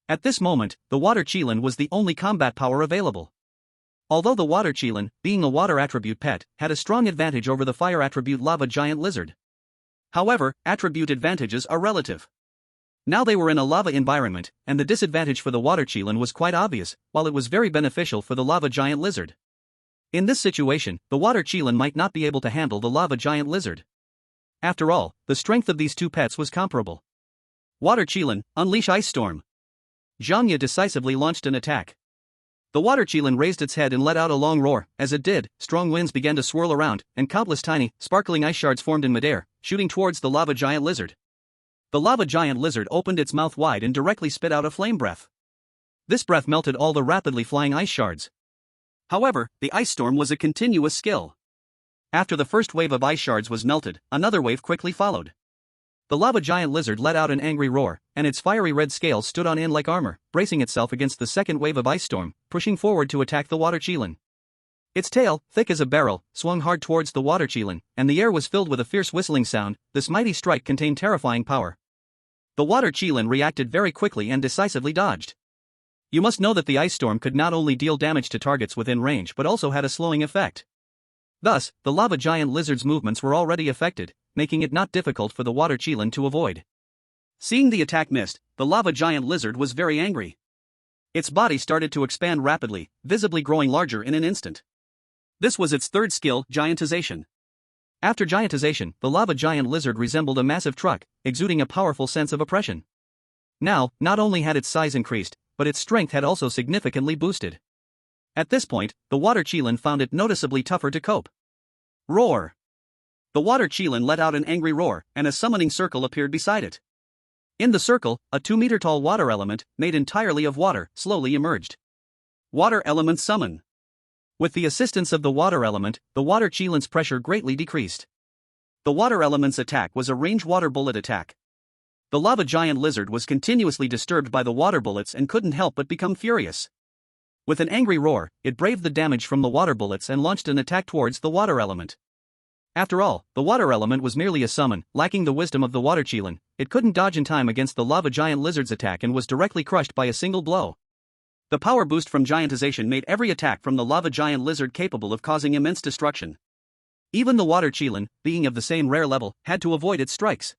At this moment, the water qilin was the only combat power available. Although the water qilin, being a water attribute pet, had a strong advantage over the fire attribute lava giant lizard. However, attribute advantages are relative. Now they were in a lava environment, and the disadvantage for the water qilin was quite obvious, while it was very beneficial for the lava giant lizard. In this situation, the water qilin might not be able to handle the lava giant lizard. After all, the strength of these two pets was comparable. Water qilin, unleash ice storm. Zhanya decisively launched an attack. The water qilin raised its head and let out a long roar. As it did, strong winds began to swirl around, and countless tiny, sparkling ice shards formed in midair, shooting towards the lava giant lizard. The lava giant lizard opened its mouth wide and directly spit out a flame breath. This breath melted all the rapidly flying ice shards. However, the ice storm was a continuous skill. After the first wave of ice shards was melted, another wave quickly followed. The lava giant lizard let out an angry roar, and its fiery red scales stood on end like armor, bracing itself against the second wave of ice storm, pushing forward to attack the water qilin. Its tail, thick as a barrel, swung hard towards the water qilin, and the air was filled with a fierce whistling sound. This mighty strike contained terrifying power. The water qilin reacted very quickly and decisively dodged. You must know that the ice storm could not only deal damage to targets within range but also had a slowing effect. Thus, the lava giant lizard's movements were already affected, making it not difficult for the water qilin to avoid. Seeing the attack missed, the lava giant lizard was very angry. Its body started to expand rapidly, visibly growing larger in an instant. This was its third skill, giantization. After giantization, the lava giant lizard resembled a massive truck, exuding a powerful sense of oppression. Now, not only had its size increased, but its strength had also significantly boosted. At this point, the water qilin found it noticeably tougher to cope. Roar! The water qilin let out an angry roar, and a summoning circle appeared beside it. In the circle, a 2-meter-tall water element, made entirely of water, slowly emerged. Water element summon. With the assistance of the water element, the water Qilin's pressure greatly decreased. The water element's attack was a range water bullet attack. The lava giant lizard was continuously disturbed by the water bullets and couldn't help but become furious. With an angry roar, it braved the damage from the water bullets and launched an attack towards the water element. After all, the water element was merely a summon, lacking the wisdom of the water Qilin. It couldn't dodge in time against the lava giant lizard's attack and was directly crushed by a single blow. The power boost from giantization made every attack from the lava giant lizard capable of causing immense destruction. Even the water Qilin, being of the same rare level, had to avoid its strikes.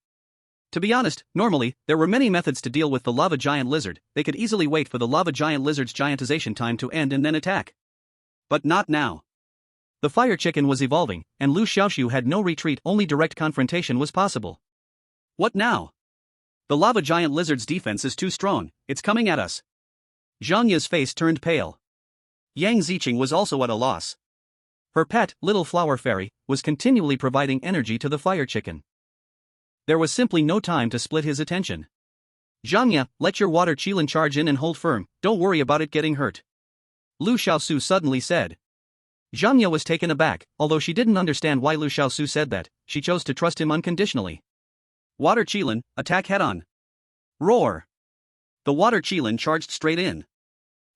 To be honest, normally, there were many methods to deal with the lava giant lizard. They could easily wait for the lava giant lizard's giantization time to end and then attack. But not now. The fire chicken was evolving, and Liu Xiaoxu had no retreat, only direct confrontation was possible. What now? The lava giant lizard's defense is too strong, it's coming at us. Zhang Ye's face turned pale. Yang Ziqing was also at a loss. Her pet, little flower fairy, was continually providing energy to the fire chicken. There was simply no time to split his attention. Zhang Ye, let your water Qilin charge in and hold firm, don't worry about it getting hurt. Liu Xiaoxu suddenly said. Zhang Ye was taken aback, although she didn't understand why Liu Xiaoxu said that, she chose to trust him unconditionally. Water Qilin, attack head-on. Roar! The water Qilin charged straight in.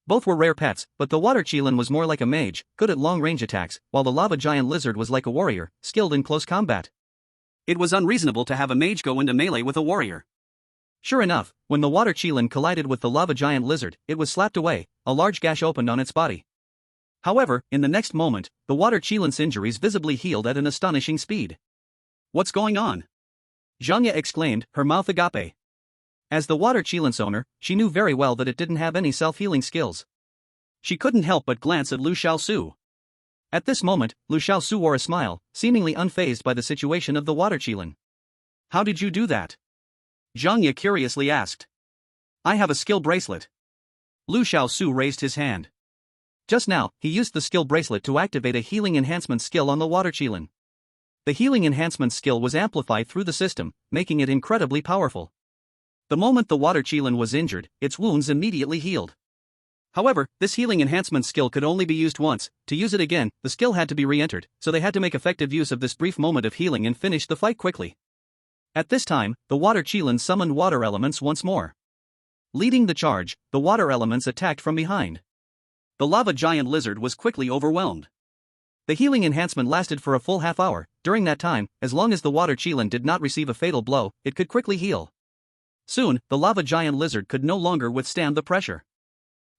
Both were rare pets, but the water Qilin was more like a mage, good at long-range attacks, while the lava giant lizard was like a warrior, skilled in close combat. It was unreasonable to have a mage go into melee with a warrior. Sure enough, when the water Qilin collided with the lava giant lizard, it was slapped away, a large gash opened on its body. However, in the next moment, the water Qilin's injuries visibly healed at an astonishing speed. What's going on? Zhang Ye exclaimed, her mouth agape. As the water Qilin's owner, she knew very well that it didn't have any self-healing skills. She couldn't help but glance at Liu Xiaoxu. At this moment, Liu Xiaoxu wore a smile, seemingly unfazed by the situation of the water Qilin. How did you do that? Zhang Ye curiously asked. I have a skill bracelet. Liu Xiaoxu raised his hand. Just now, he used the skill bracelet to activate a healing enhancement skill on the water Qilin. The healing enhancement skill was amplified through the system, making it incredibly powerful. The moment the water Qilin was injured, its wounds immediately healed. However, this healing enhancement skill could only be used once. To use it again, the skill had to be re-entered, so they had to make effective use of this brief moment of healing and finish the fight quickly. At this time, the water Qilin summoned water elements once more. Leading the charge, the water elements attacked from behind. The lava giant lizard was quickly overwhelmed. The healing enhancement lasted for a full half hour. During that time, as long as the water Qilin did not receive a fatal blow, it could quickly heal. Soon, the lava giant lizard could no longer withstand the pressure.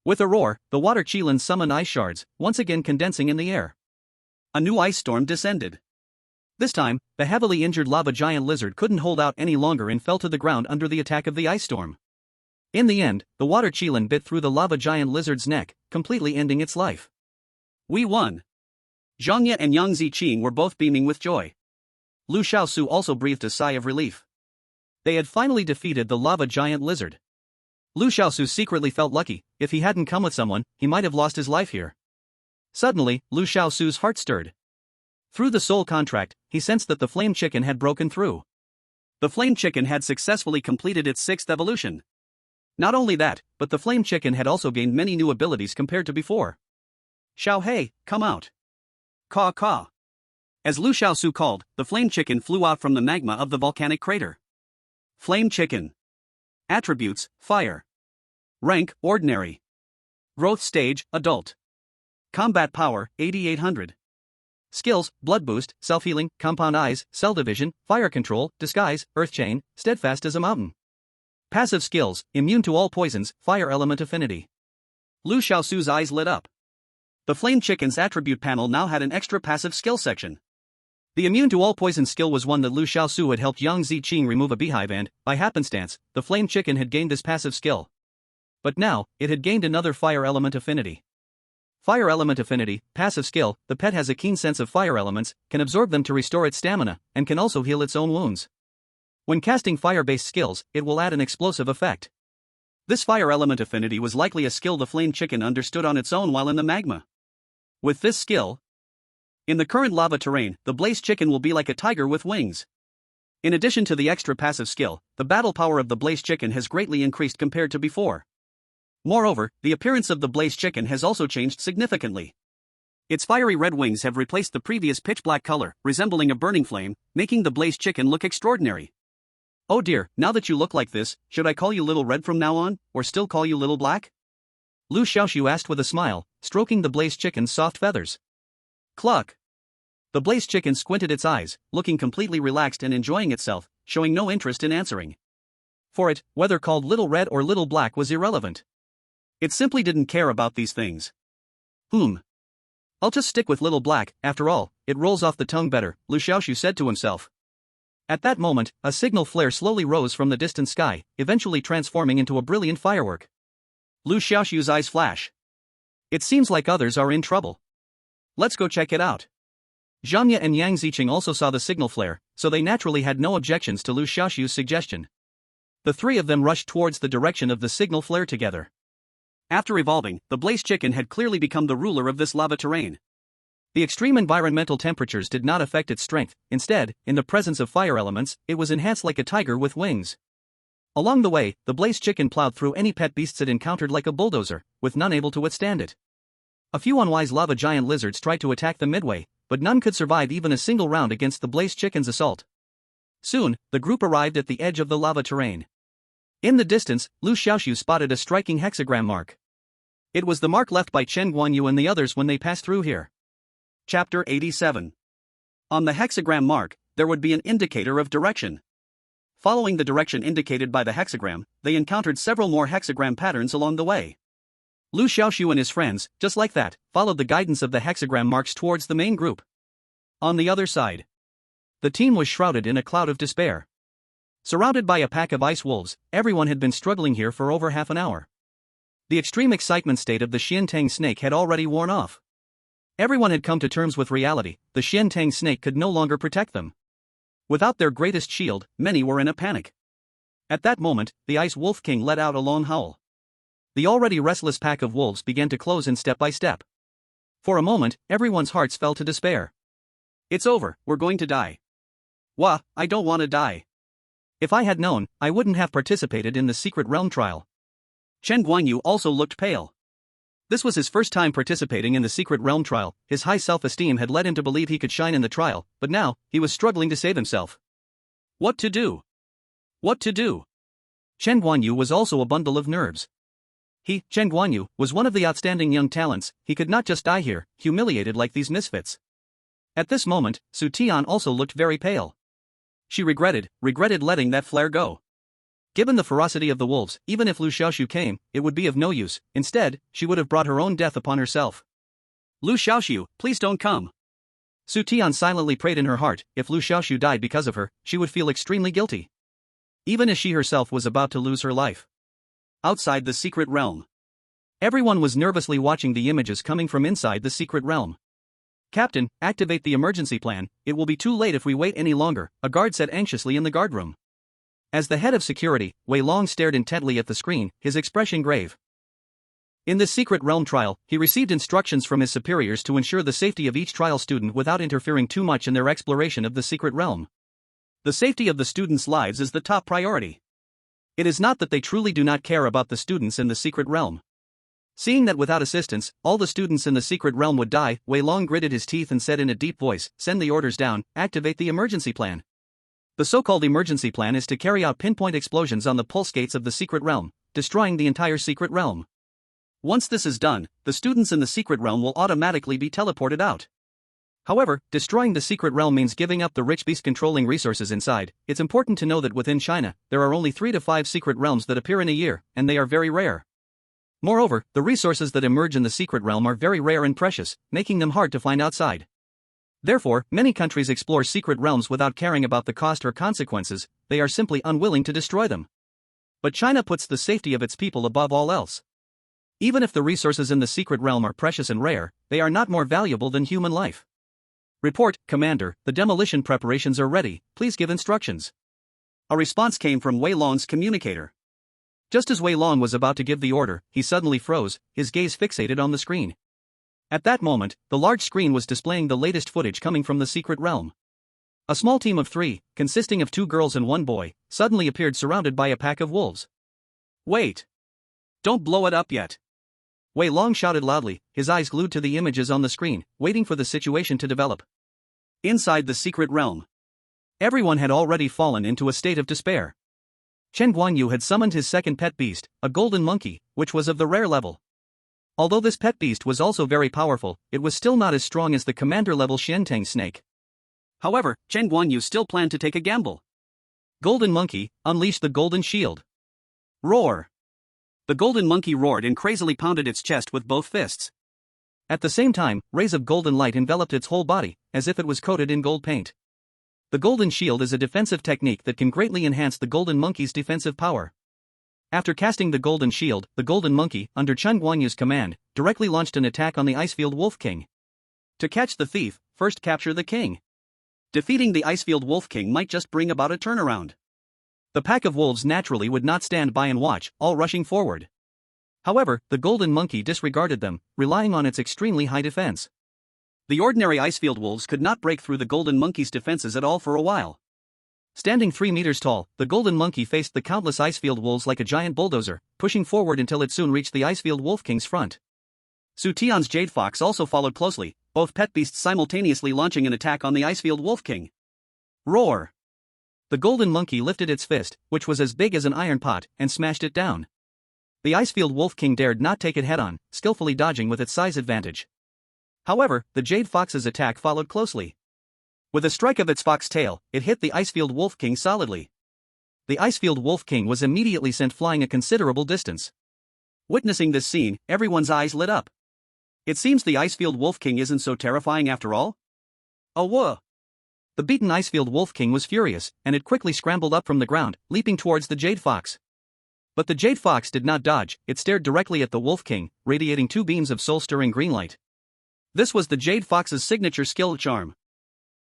With a roar, the water Qilin summoned ice shards, once again condensing in the air. A new ice storm descended. This time, the heavily injured lava giant lizard couldn't hold out any longer and fell to the ground under the attack of the ice storm. In the end, the water Qilin bit through the lava giant lizard's neck, completely ending its life. We won! Zhang Ye and Yang Ziqing were both beaming with joy. Liu Xiaoxu also breathed a sigh of relief. They had finally defeated the lava giant lizard. Liu Xiaoxu secretly felt lucky. If he hadn't come with someone, he might have lost his life here. Suddenly, Liu Xiaoxu's heart stirred. Through the soul contract, he sensed that the flame chicken had broken through. The flame chicken had successfully completed its 6th evolution. Not only that, but the flame chicken had also gained many new abilities compared to before. Xiao Hei, come out. Caw caw. As Liu Xiaoxu called, the flame chicken flew out from the magma of the volcanic crater. Flame chicken. Attributes, fire. Rank, ordinary. Growth stage, adult. Combat power, 8800. Skills, blood boost, self-healing, compound eyes, cell division, fire control, disguise, earth chain, steadfast as a mountain. Passive skills, immune to all poisons, fire element affinity. Liu Xiaoxu's eyes lit up. The flame chicken's attribute panel now had an extra passive skill section. The immune to all poison skill was one that Liu Xiaoxu had helped Yang Ziqing remove a beehive and, by happenstance, the flame chicken had gained this passive skill. But now, it had gained another fire element affinity. Fire element affinity, passive skill, the pet has a keen sense of fire elements, can absorb them to restore its stamina, and can also heal its own wounds. When casting fire-based skills, it will add an explosive effect. This fire element affinity was likely a skill the flame chicken understood on its own while in the magma. With this skill, in the current lava terrain, the blaze chicken will be like a tiger with wings. In addition to the extra passive skill, the battle power of the Blaze Chicken has greatly increased compared to before. Moreover, the appearance of the Blaze Chicken has also changed significantly. Its fiery red wings have replaced the previous pitch black color, resembling a burning flame, making the Blaze Chicken look extraordinary. Oh dear, now that you look like this, should I call you Little Red from now on, or still call you Little Black? Liu Xiaoxu asked with a smile, stroking the Blaze Chicken's soft feathers. Cluck! The Blaze Chicken squinted its eyes, looking completely relaxed and enjoying itself, showing no interest in answering. For it, whether called Little Red or Little Black was irrelevant. It simply didn't care about these things. I'll just stick with Little Black, after all, it rolls off the tongue better, Liu Xiaoxu said to himself. At that moment, a signal flare slowly rose from the distant sky, eventually transforming into a brilliant firework. Liu Xiaoxu's eyes flash. It seems like others are in trouble. Let's go check it out. Zhanya and Yang Ziqing also saw the signal flare, so they naturally had no objections to Liu Xiaoxu's suggestion. The three of them rushed towards the direction of the signal flare together. After evolving, the Blaze Chicken had clearly become the ruler of this lava terrain. The extreme environmental temperatures did not affect its strength, instead, in the presence of fire elements, it was enhanced like a tiger with wings. Along the way, the Blaze Chicken plowed through any pet beasts it encountered like a bulldozer, with none able to withstand it. A few unwise lava giant lizards tried to attack them midway, but none could survive even a single round against the Blaze Chicken's assault. Soon, the group arrived at the edge of the lava terrain. In the distance, Liu Xiaoxu spotted a striking hexagram mark. It was the mark left by Chen Guanyu and the others when they passed through here. Chapter 87. On the hexagram mark, there would be an indicator of direction. Following the direction indicated by the hexagram, they encountered several more hexagram patterns along the way. Liu Xiaoxu and his friends, just like that, followed the guidance of the hexagram marks towards the main group. On the other side, the team was shrouded in a cloud of despair. Surrounded by a pack of ice wolves, everyone had been struggling here for over half an hour. The extreme excitement state of the Xiantang snake had already worn off. Everyone had come to terms with reality, the Xiantang snake could no longer protect them. Without their greatest shield, many were in a panic. At that moment, the Ice Wolf King let out a long howl. The already restless pack of wolves began to close in step by step. For a moment, everyone's hearts fell to despair. It's over, we're going to die. Wah, I don't want to die. If I had known, I wouldn't have participated in the secret realm trial. Chen Guanyu also looked pale. This was his first time participating in the secret realm trial, his high self-esteem had led him to believe he could shine in the trial, but now, he was struggling to save himself. What to do? What to do? Chen Guanyu was also a bundle of nerves. He, Chen Guanyu, was one of the outstanding young talents, he could not just die here, humiliated like these misfits. At this moment, Su Tian also looked very pale. She regretted letting that flare go. Given the ferocity of the wolves, even if Liu Xiaoxu came, it would be of no use, instead, she would have brought her own death upon herself. Liu Xiaoxu, please don't come. Su Tian silently prayed in her heart, if Liu Xiaoxu died because of her, she would feel extremely guilty. Even as she herself was about to lose her life. Outside the secret realm. Everyone was nervously watching the images coming from inside the secret realm. Captain, activate the emergency plan, it will be too late if we wait any longer, a guard said anxiously in the guard room. As the head of security, Wei Long stared intently at the screen, his expression grave. In this secret realm trial, he received instructions from his superiors to ensure the safety of each trial student without interfering too much in their exploration of the secret realm. The safety of the students' lives is the top priority. It is not that they truly do not care about the students in the secret realm. Seeing that without assistance, all the students in the secret realm would die, Wei Long gritted his teeth and said in a deep voice, send the orders down, activate the emergency plan. The so-called emergency plan is to carry out pinpoint explosions on the pulse gates of the secret realm, destroying the entire secret realm. Once this is done, the students in the secret realm will automatically be teleported out. However, destroying the secret realm means giving up the rich beast controlling resources inside. It's important to know that within China, there are only 3 to 5 secret realms that appear in a year, and they are very rare. Moreover, the resources that emerge in the secret realm are very rare and precious, making them hard to find outside. Therefore, many countries explore secret realms without caring about the cost or consequences, they are simply unwilling to destroy them. But China puts the safety of its people above all else. Even if the resources in the secret realm are precious and rare, they are not more valuable than human life. Report, Commander, the demolition preparations are ready, please give instructions. A response came from Wei Long's communicator. Just as Wei Long was about to give the order, he suddenly froze, his gaze fixated on the screen. At that moment, the large screen was displaying the latest footage coming from the secret realm. A small team of 3, consisting of 2 girls and 1 boy, suddenly appeared surrounded by a pack of wolves. Wait! Don't blow it up yet! Wei Long shouted loudly, his eyes glued to the images on the screen, waiting for the situation to develop. Inside the secret realm, everyone had already fallen into a state of despair. Chen Guanyu had summoned his second pet beast, a golden monkey, which was of the rare level. Although this pet beast was also very powerful, it was still not as strong as the commander-level Xiantang snake. However, Chen Guanyu still planned to take a gamble. Golden monkey, unleash the golden shield. Roar! The golden monkey roared and crazily pounded its chest with both fists. At the same time, rays of golden light enveloped its whole body, as if it was coated in gold paint. The golden shield is a defensive technique that can greatly enhance the golden monkey's defensive power. After casting the golden shield, the golden monkey, under Chen Guanyu's command, directly launched an attack on the Icefield Wolf King. To catch the thief, first capture the king. Defeating the Icefield Wolf King might just bring about a turnaround. The pack of wolves naturally would not stand by and watch, all rushing forward. However, the golden monkey disregarded them, relying on its extremely high defense. The ordinary Icefield wolves could not break through the golden monkey's defenses at all for a while. Standing 3 meters tall, the golden monkey faced the countless Icefield wolves like a giant bulldozer, pushing forward until it soon reached the Icefield Wolf King's front. Su Tian's Jade Fox also followed closely, both pet beasts simultaneously launching an attack on the Icefield Wolf King. Roar! The golden monkey lifted its fist, which was as big as an iron pot, and smashed it down. The Icefield Wolf King dared not take it head-on, skillfully dodging with its size advantage. However, the Jade Fox's attack followed closely. With a strike of its fox tail, it hit the Icefield Wolf King solidly. The Icefield Wolf King was immediately sent flying a considerable distance. Witnessing this scene, everyone's eyes lit up. It seems the Icefield Wolf King isn't so terrifying after all. Oh whoa! The beaten Icefield Wolf King was furious, and it quickly scrambled up from the ground, leaping towards the Jade Fox. But the Jade Fox did not dodge, it stared directly at the Wolf King, radiating 2 beams of soul-stirring green light. This was the Jade Fox's signature skill charm.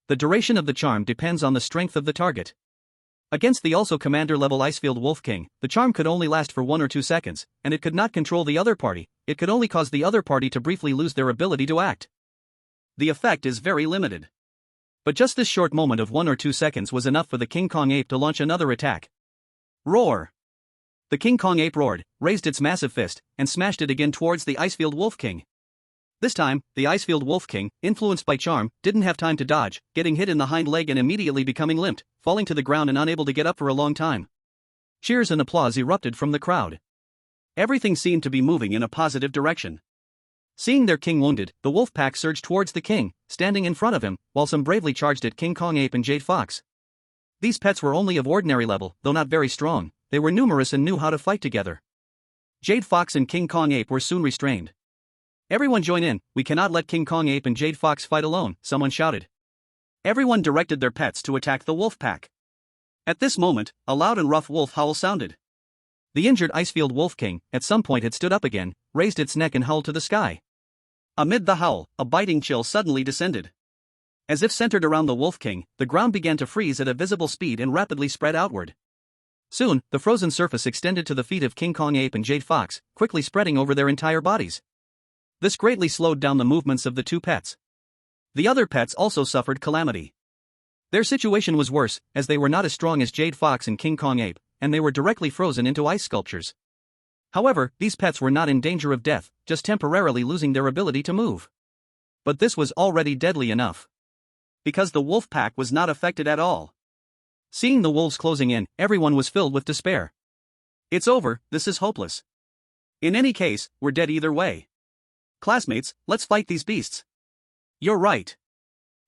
The duration of the charm depends on the strength of the target. Against the also commander-level Icefield Wolf King, the charm could only last for 1 or 2 seconds, and it could not control the other party, it could only cause the other party to briefly lose their ability to act. The effect is very limited. But just this short moment of 1 or 2 seconds was enough for the King Kong ape to launch another attack. Roar! The King Kong ape roared, raised its massive fist, and smashed it again towards the Icefield Wolf King. This time, the Icefield Wolf King, influenced by charm, didn't have time to dodge, getting hit in the hind leg and immediately becoming limped, falling to the ground and unable to get up for a long time. Cheers and applause erupted from the crowd. Everything seemed to be moving in a positive direction. Seeing their king wounded, the wolf pack surged towards the king, standing in front of him, while some bravely charged at King Kong ape and Jade Fox. These pets were only of ordinary level, though not very strong, they were numerous and knew how to fight together. Jade Fox and King Kong ape were soon restrained. Everyone join in, we cannot let King Kong ape and Jade Fox fight alone, someone shouted. Everyone directed their pets to attack the wolf pack. At this moment, a loud and rough wolf howl sounded. The injured Icefield Wolf King, at some point had stood up again, raised its neck and howled to the sky. Amid the howl, a biting chill suddenly descended. As if centered around the Wolf King, the ground began to freeze at a visible speed and rapidly spread outward. Soon, the frozen surface extended to the feet of King Kong ape and Jade Fox, quickly spreading over their entire bodies. This greatly slowed down the movements of the 2 pets. The other pets also suffered calamity. Their situation was worse, as they were not as strong as Jade Fox and King Kong ape, and they were directly frozen into ice sculptures. However, these pets were not in danger of death, just temporarily losing their ability to move. But this was already deadly enough. Because the wolf pack was not affected at all. Seeing the wolves closing in, everyone was filled with despair. It's over, this is hopeless. In any case, we're dead either way. Classmates, let's fight these beasts. You're right.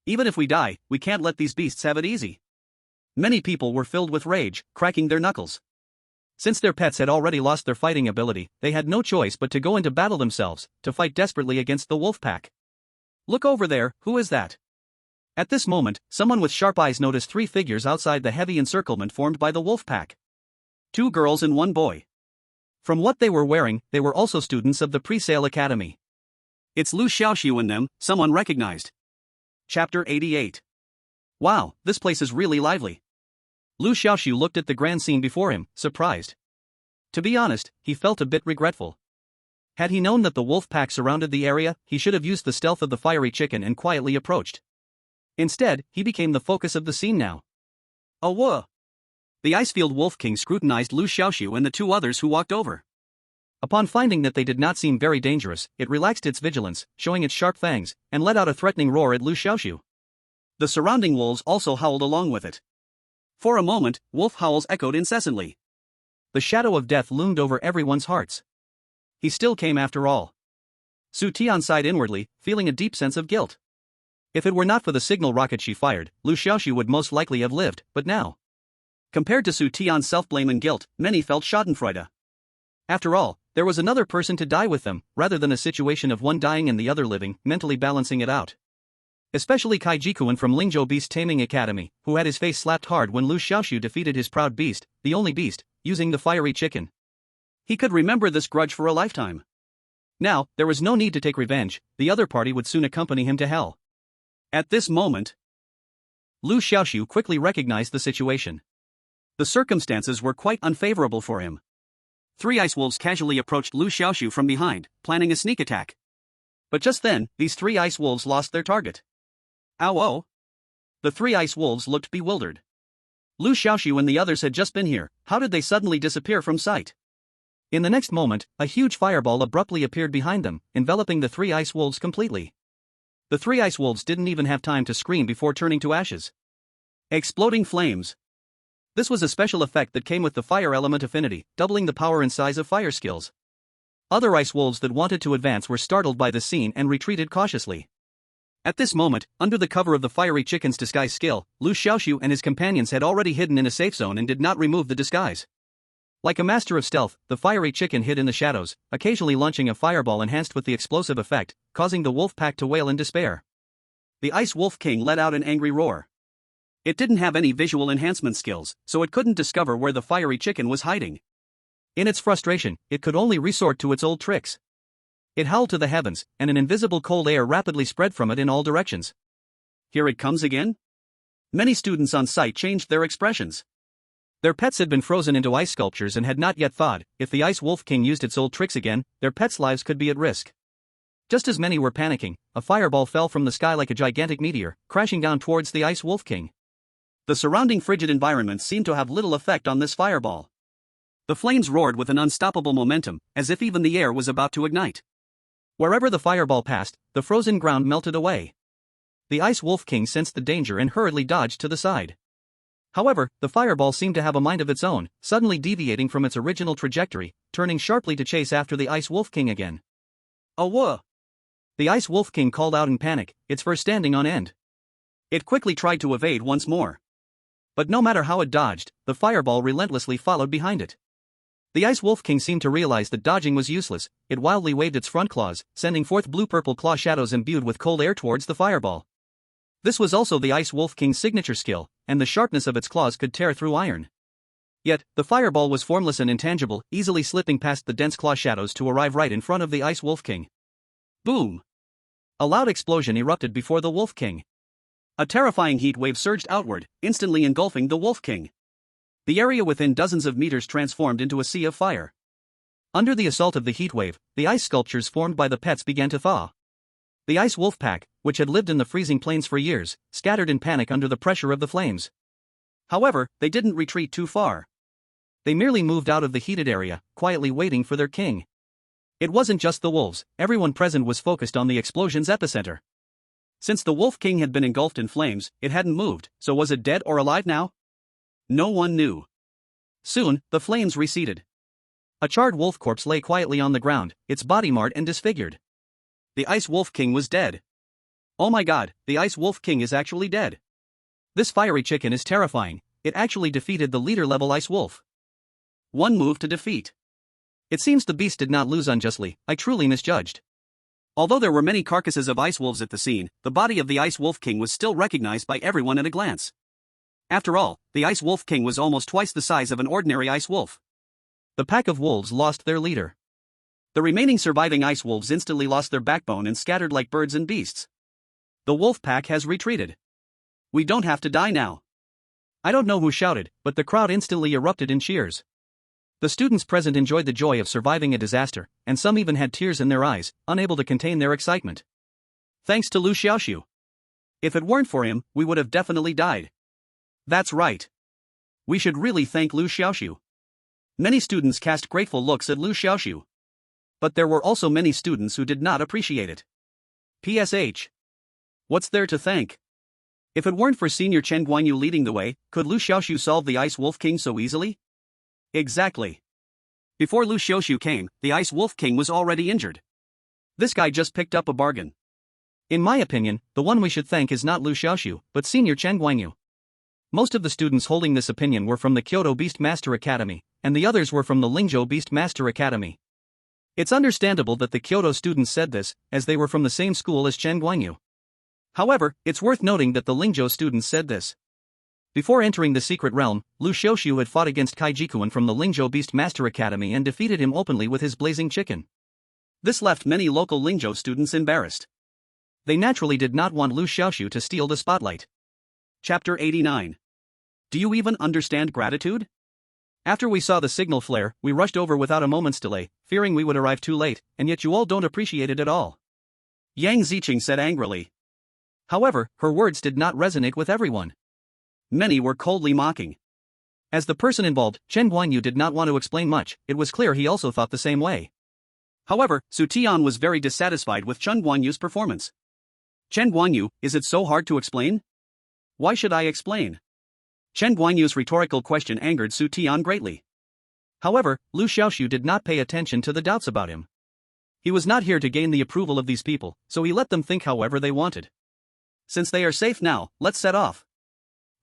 Even if we die, we can't let these beasts have it easy. Many people were filled with rage, cracking their knuckles. Since their pets had already lost their fighting ability, they had no choice but to go into battle themselves, to fight desperately against the wolf pack. Look over there, who is that? At this moment, someone with sharp eyes noticed 3 figures outside the heavy encirclement formed by the wolf pack. 2 girls and 1 boy. From what they were wearing, they were also students of the pre-sale academy. It's Liu Xiaoxu and them, someone recognized. Chapter 88. Wow, this place is really lively. Liu Xiaoxu looked at the grand scene before him, surprised. To be honest, he felt a bit regretful. Had he known that the wolf pack surrounded the area, he should have used the stealth of the fiery chicken and quietly approached. Instead, he became the focus of the scene now. Oh, whoa! The Icefield Wolf King scrutinized Liu Xiaoxu and the two others who walked over. Upon finding that they did not seem very dangerous, it relaxed its vigilance, showing its sharp fangs, and let out a threatening roar at Liu Xiaoxu. The surrounding wolves also howled along with it. For a moment, wolf howls echoed incessantly. The shadow of death loomed over everyone's hearts. He still came after all. Su Tian sighed inwardly, feeling a deep sense of guilt. If it were not for the signal rocket she fired, Liu Xiaoxu would most likely have lived, but now. Compared to Su Tian's self-blame and guilt, many felt schadenfreude. After all, there was another person to die with them, rather than a situation of one dying and the other living, mentally balancing it out. Especially Kai Jikuan from Lingzhou Beast Taming Academy, who had his face slapped hard when Liu Xiaoxu defeated his proud beast, the only beast, using the fiery chicken. He could remember this grudge for a lifetime. Now, there was no need to take revenge, the other party would soon accompany him to hell. At this moment, Liu Xiaoxu quickly recognized the situation. The circumstances were quite unfavorable for him. Three ice wolves casually approached Liu Xiaoxu from behind, planning a sneak attack. But just then, these three ice wolves lost their target. Ow oh! The three ice wolves looked bewildered. Liu Xiaoxu and the others had just been here, how did they suddenly disappear from sight? In the next moment, a huge fireball abruptly appeared behind them, enveloping the three ice wolves completely. The three ice wolves didn't even have time to scream before turning to ashes. Exploding flames. This was a special effect that came with the fire element affinity, doubling the power and size of fire skills. Other ice wolves that wanted to advance were startled by the scene and retreated cautiously. At this moment, under the cover of the fiery chicken's disguise skill, Liu Xiaoxu and his companions had already hidden in a safe zone and did not remove the disguise. Like a master of stealth, the fiery chicken hid in the shadows, occasionally launching a fireball enhanced with the explosive effect, causing the wolf pack to wail in despair. The Ice Wolf King let out an angry roar. It didn't have any visual enhancement skills, so it couldn't discover where the fiery chicken was hiding. In its frustration, it could only resort to its old tricks. It howled to the heavens, and an invisible cold air rapidly spread from it in all directions. Here it comes again? Many students on site changed their expressions. Their pets had been frozen into ice sculptures and had not yet thawed. If the Ice Wolf King used its old tricks again, their pets' lives could be at risk. Just as many were panicking, a fireball fell from the sky like a gigantic meteor, crashing down towards the Ice Wolf King. The surrounding frigid environment seemed to have little effect on this fireball. The flames roared with an unstoppable momentum, as if even the air was about to ignite. Wherever the fireball passed, the frozen ground melted away. The Ice Wolf King sensed the danger and hurriedly dodged to the side. However, the fireball seemed to have a mind of its own, suddenly deviating from its original trajectory, turning sharply to chase after the Ice Wolf King again. Oh whoa! The Ice Wolf King called out in panic, its fur standing on end. It quickly tried to evade once more. But no matter how it dodged, the fireball relentlessly followed behind it. The Ice Wolf King seemed to realize that dodging was useless. It wildly waved its front claws, sending forth blue-purple claw shadows imbued with cold air towards the fireball. This was also the Ice Wolf King's signature skill, and the sharpness of its claws could tear through iron. Yet, the fireball was formless and intangible, easily slipping past the dense claw shadows to arrive right in front of the Ice Wolf King. Boom! A loud explosion erupted before the Wolf King. A terrifying heat wave surged outward, instantly engulfing the Wolf King. The area within dozens of meters transformed into a sea of fire. Under the assault of the heat wave, the ice sculptures formed by the pets began to thaw. The Ice Wolf Pack, which had lived in the freezing plains for years, scattered in panic under the pressure of the flames. However, they didn't retreat too far. They merely moved out of the heated area, quietly waiting for their king. It wasn't just the wolves, everyone present was focused on the explosion's epicenter. Since the Wolf King had been engulfed in flames, it hadn't moved, so was it dead or alive now? No one knew. Soon, the flames receded. A charred wolf corpse lay quietly on the ground, its body marred and disfigured. The Ice Wolf King was dead. Oh my god, the Ice Wolf King is actually dead. This fiery chicken is terrifying, it actually defeated the leader-level Ice Wolf. One move to defeat. It seems the beast did not lose unjustly, I truly misjudged. Although there were many carcasses of ice wolves at the scene, the body of the Ice Wolf King was still recognized by everyone at a glance. After all, the Ice Wolf King was almost twice the size of an ordinary ice wolf. The pack of wolves lost their leader. The remaining surviving ice wolves instantly lost their backbone and scattered like birds and beasts. The wolf pack has retreated. We don't have to die now. I don't know who shouted, but the crowd instantly erupted in cheers. The students present enjoyed the joy of surviving a disaster, and some even had tears in their eyes, unable to contain their excitement. Thanks to Liu Xiaoxu. If it weren't for him, we would have definitely died. That's right. We should really thank Liu Xiaoxu. Many students cast grateful looks at Liu Xiaoxu. But there were also many students who did not appreciate it. PSH. What's there to thank? If it weren't for Senior Chen Guanyu leading the way, could Liu Xiaoxu solve the Ice Wolf King so easily? Exactly. Before Liu Xiaoxu came, the Ice Wolf King was already injured. This guy just picked up a bargain. In my opinion, the one we should thank is not Liu Xiaoxu, but Senior Chen Guanyu. Most of the students holding this opinion were from the Kyoto Beast Master Academy, and the others were from the Lingzhou Beast Master Academy. It's understandable that the Kyoto students said this, as they were from the same school as Chen Guanyu. However, it's worth noting that the Lingzhou students said this. Before entering the secret realm, Liu Xiaoxu had fought against Kai Jikuan from the Lingzhou Beast Master Academy and defeated him openly with his blazing chicken. This left many local Lingzhou students embarrassed. They naturally did not want Liu Xiaoxu to steal the spotlight. Chapter 89. Do you even understand gratitude? After we saw the signal flare, we rushed over without a moment's delay, fearing we would arrive too late, and yet you all don't appreciate it at all. Yang Ziqing said angrily. However, her words did not resonate with everyone. Many were coldly mocking. As the person involved, Chen Guanyu did not want to explain much. It was clear he also thought the same way. However, Su Tian was very dissatisfied with Chen Guanyu's performance. Chen Guanyu, is it so hard to explain? Why should I explain? Chen Guanyu's rhetorical question angered Su Tian greatly. However, Liu Xiaoxu did not pay attention to the doubts about him. He was not here to gain the approval of these people, so he let them think however they wanted. Since they are safe now, let's set off.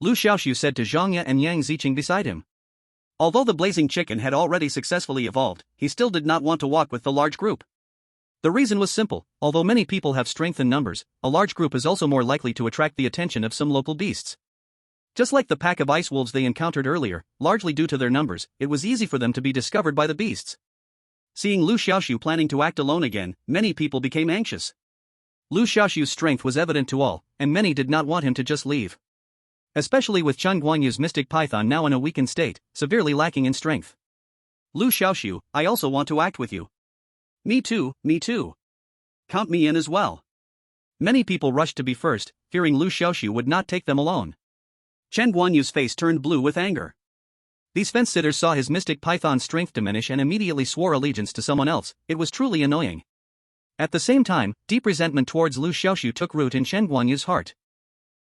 Liu Xiaoxu said to Zhang Ye and Yang Ziqing beside him. Although the blazing chicken had already successfully evolved, he still did not want to walk with the large group. The reason was simple: although many people have strength in numbers, a large group is also more likely to attract the attention of some local beasts. Just like the pack of ice wolves they encountered earlier, largely due to their numbers, it was easy for them to be discovered by the beasts. Seeing Liu Xiaoxu planning to act alone again, many people became anxious. Liu Xiaoxu's strength was evident to all, and many did not want him to just leave. Especially with Chen Guanyu's mystic python now in a weakened state, severely lacking in strength. Liu Xiaoxu, I also want to act with you. Me too, me too. Count me in as well. Many people rushed to be first, fearing Liu Xiaoxu would not take them alone. Chen Guanyu's face turned blue with anger. These fence-sitters saw his mystic python's strength diminish and immediately swore allegiance to someone else. It was truly annoying. At the same time, deep resentment towards Liu Xiaoxu took root in Chen Guanyu's heart.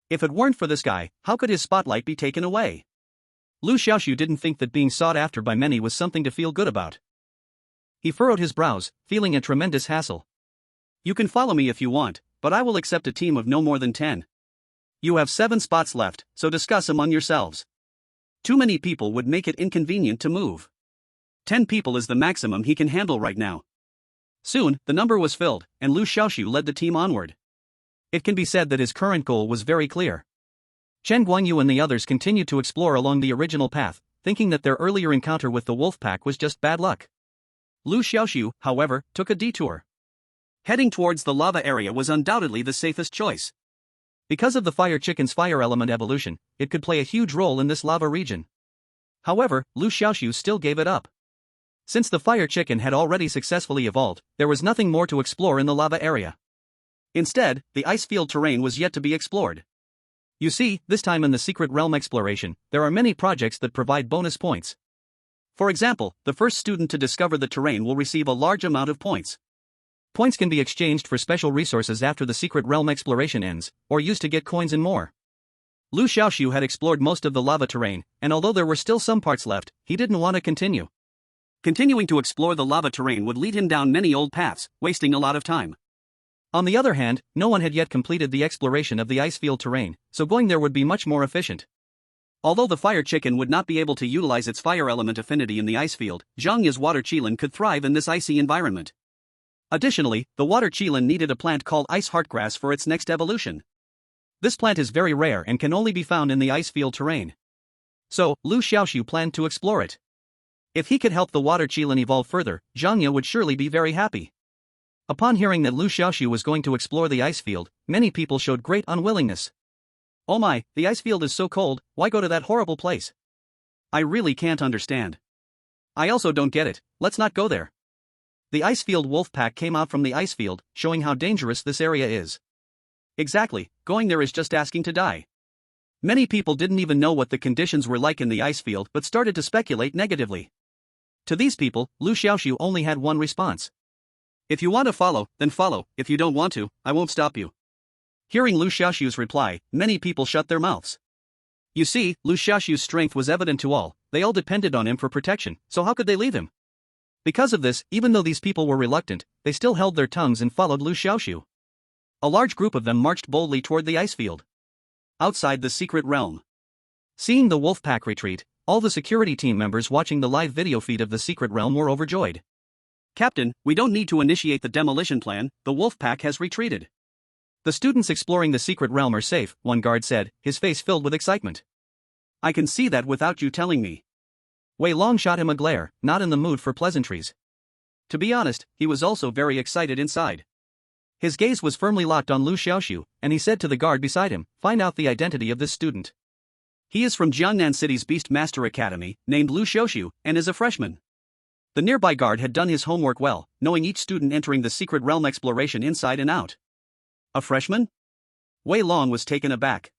If it weren't for this guy, how could his spotlight be taken away? Liu Xiaoxu didn't think that being sought after by many was something to feel good about. He furrowed his brows, feeling a tremendous hassle. You can follow me if you want, but I will accept a team of no more than 10. You have 7 spots left, so discuss among yourselves. Too many people would make it inconvenient to move. 10 people is the maximum he can handle right now. Soon, the number was filled, and Liu Xiaoxu led the team onward. It can be said that his current goal was very clear. Chen Guanyu and the others continued to explore along the original path, thinking that their earlier encounter with the wolf pack was just bad luck. Liu Xiaoxu, however, took a detour. Heading towards the lava area was undoubtedly the safest choice. Because of the fire chicken's fire element evolution, it could play a huge role in this lava region. However, Liu Xiaoxu still gave it up. Since the fire chicken had already successfully evolved, there was nothing more to explore in the lava area. Instead, the ice field terrain was yet to be explored. You see, this time in the secret realm exploration, there are many projects that provide bonus points. For example, the first student to discover the terrain will receive a large amount of points. Points can be exchanged for special resources after the secret realm exploration ends, or used to get coins and more. Liu Xiaoxu had explored most of the lava terrain, and although there were still some parts left, he didn't want to continue. Continuing to explore the lava terrain would lead him down many old paths, wasting a lot of time. On the other hand, no one had yet completed the exploration of the ice field terrain, so going there would be much more efficient. Although the fire chicken would not be able to utilize its fire element affinity in the ice field, Zhang Ye's water qilin could thrive in this icy environment. Additionally, the water qilin needed a plant called ice heartgrass for its next evolution. This plant is very rare and can only be found in the ice field terrain. So, Liu Xiaoxu planned to explore it. If he could help the water qilin evolve further, Zhang Ye would surely be very happy. Upon hearing that Liu Xiaoxu was going to explore the ice field, many people showed great unwillingness. Oh my, the ice field is so cold, why go to that horrible place? I really can't understand. I also don't get it, let's not go there. The ice field wolf pack came out from the ice field, showing how dangerous this area is. Exactly, going there is just asking to die. Many people didn't even know what the conditions were like in the ice field but started to speculate negatively. To these people, Liu Xiaoxu only had one response. If you want to follow, then follow, if you don't want to, I won't stop you. Hearing Liu Xiaoxu's reply, many people shut their mouths. You see, Liu Xiaoxu's strength was evident to all, they all depended on him for protection, so how could they leave him? Because of this, even though these people were reluctant, they still held their tongues and followed Liu Xiaoxu. A large group of them marched boldly toward the ice field. Outside the secret realm. Seeing the wolf pack retreat, all the security team members watching the live video feed of the secret realm were overjoyed. Captain, we don't need to initiate the demolition plan, the wolf pack has retreated. The students exploring the secret realm are safe, one guard said, his face filled with excitement. I can see that without you telling me. Wei Long shot him a glare, not in the mood for pleasantries. To be honest, he was also very excited inside. His gaze was firmly locked on Liu Xiaoxu, and he said to the guard beside him, find out the identity of this student. He is from Jiangnan City's Beast Master Academy, named Liu Xiaoxu, and is a freshman. The nearby guard had done his homework well, knowing each student entering the secret realm exploration inside and out. A freshman? Wei Long was taken aback.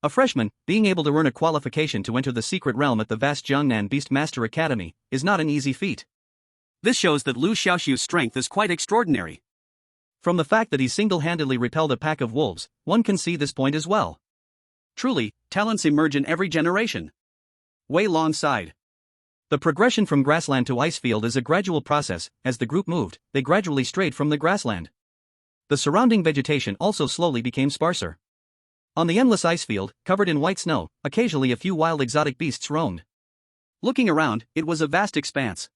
A freshman, being able to earn a qualification to enter the secret realm at the vast Jiangnan Beast Master Academy, is not an easy feat. This shows that Liu Xiaoxu's strength is quite extraordinary. From the fact that he single-handedly repelled a pack of wolves, one can see this point as well. Truly, talents emerge in every generation. Wei Long sighed. The progression from grassland to ice field is a gradual process. As the group moved, they gradually strayed from the grassland. The surrounding vegetation also slowly became sparser. On the endless ice field, covered in white snow, occasionally a few wild exotic beasts roamed. Looking around, it was a vast expanse.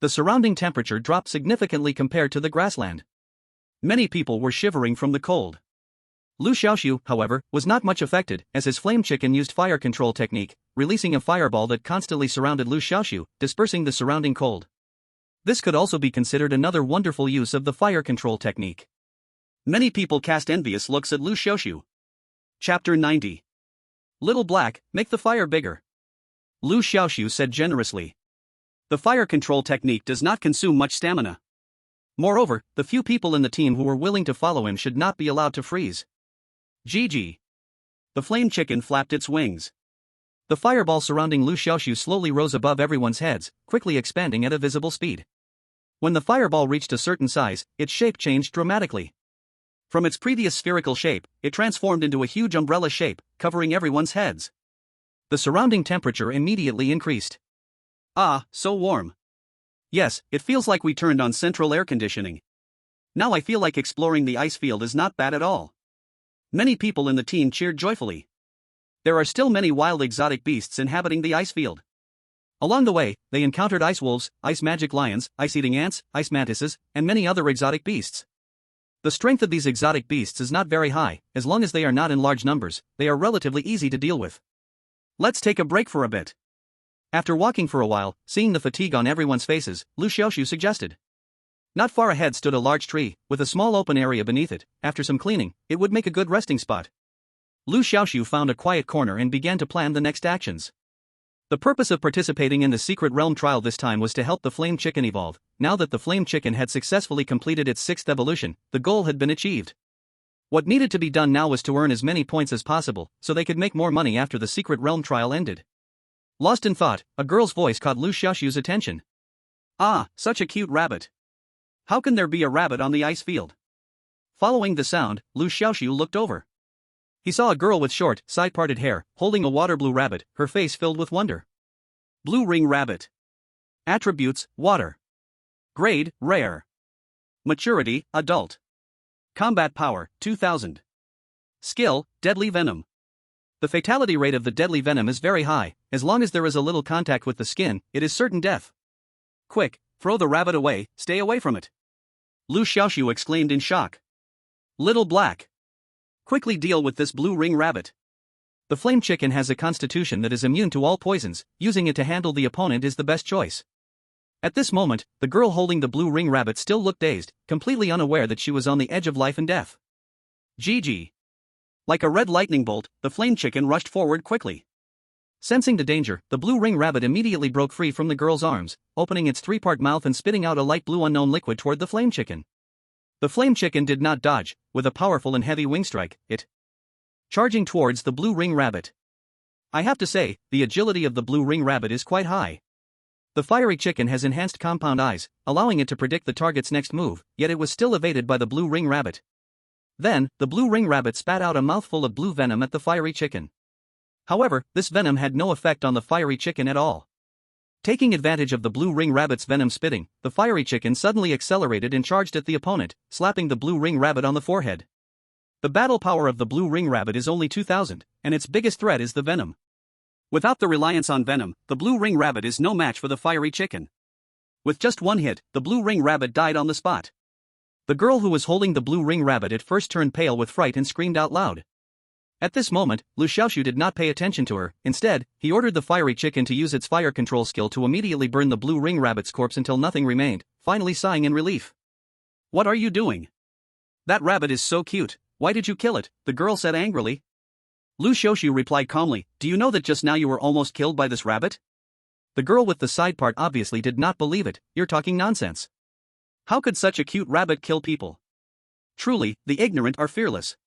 The surrounding temperature dropped significantly compared to the grassland. Many people were shivering from the cold. Liu Xiaoxu, however, was not much affected, as his flame chicken used fire control technique, releasing a fireball that constantly surrounded Liu Xiaoxu, dispersing the surrounding cold. This could also be considered another wonderful use of the fire control technique. Many people cast envious looks at Liu Xiaoxu. Chapter 90. Little Black, make the fire bigger. Liu Xiaoxu said generously. The fire control technique does not consume much stamina. Moreover, the few people in the team who were willing to follow him should not be allowed to freeze. GG. The flame chicken flapped its wings. The fireball surrounding Liu Xiaoxu slowly rose above everyone's heads, quickly expanding at a visible speed. When the fireball reached a certain size, its shape changed dramatically. From its previous spherical shape, it transformed into a huge umbrella shape, covering everyone's heads. The surrounding temperature immediately increased. Ah, so warm. Yes, it feels like we turned on central air conditioning. Now I feel like exploring the ice field is not bad at all. Many people in the team cheered joyfully. There are still many wild exotic beasts inhabiting the ice field. Along the way, they encountered ice wolves, ice magic lions, ice-eating ants, ice mantises, and many other exotic beasts. The strength of these exotic beasts is not very high. As long as they are not in large numbers, they are relatively easy to deal with. Let's take a break for a bit. After walking for a while, seeing the fatigue on everyone's faces, Liu Xiaoxu suggested. Not far ahead stood a large tree, with a small open area beneath it. After some cleaning, it would make a good resting spot. Liu Xiaoxu found a quiet corner and began to plan the next actions. The purpose of participating in the secret realm trial this time was to help the flame chicken evolve. Now that the flame chicken had successfully completed its 6th evolution, the goal had been achieved. What needed to be done now was to earn as many points as possible, so they could make more money after the secret realm trial ended. Lost in thought, a girl's voice caught Liu Xiaoxu's attention. Ah, such a cute rabbit. How can there be a rabbit on the ice field? Following the sound, Liu Xiaoxu looked over. He saw a girl with short, side-parted hair, holding a water blue rabbit, her face filled with wonder. Blue ring rabbit. Attributes, water. Grade, rare. Maturity, adult. Combat power, 2000. Skill, deadly venom. The fatality rate of the deadly venom is very high. As long as there is a little contact with the skin, it is certain death. Quick, throw the rabbit away, stay away from it. Liu Xiaoxu exclaimed in shock. Little Black. Quickly deal with this blue ring rabbit. The flame chicken has a constitution that is immune to all poisons. Using it to handle the opponent is the best choice. At this moment, the girl holding the blue ring rabbit still looked dazed, completely unaware that she was on the edge of life and death. GG. Like a red lightning bolt, the flame chicken rushed forward quickly. Sensing the danger, the blue ring rabbit immediately broke free from the girl's arms, opening its 3-part mouth and spitting out a light blue unknown liquid toward the flame chicken. The flame chicken did not dodge. With a powerful and heavy wing strike, it charging towards the blue ring rabbit. I have to say, the agility of the blue ring rabbit is quite high. The fiery chicken has enhanced compound eyes, allowing it to predict the target's next move, yet it was still evaded by the blue ring rabbit. Then, the blue ring rabbit spat out a mouthful of blue venom at the fiery chicken. However, this venom had no effect on the fiery chicken at all. Taking advantage of the blue ring rabbit's venom spitting, the fiery chicken suddenly accelerated and charged at the opponent, slapping the blue ring rabbit on the forehead. The battle power of the blue ring rabbit is only 2000, and its biggest threat is the venom. Without the reliance on venom, the blue ring rabbit is no match for the fiery chicken. With just one hit, the blue ring rabbit died on the spot. The girl who was holding the blue ring rabbit at first turned pale with fright and screamed out loud. At this moment, Liu Xiaoxu did not pay attention to her. Instead, he ordered the fiery chicken to use its fire control skill to immediately burn the blue ring rabbit's corpse until nothing remained, finally sighing in relief. "What are you doing? That rabbit is so cute. Why did you kill it?" the girl said angrily. Liu Xiaoxu replied calmly, "Do you know that just now you were almost killed by this rabbit?" The girl with the side part obviously did not believe it. "You're talking nonsense. How could such a cute rabbit kill people? Truly, the ignorant are fearless."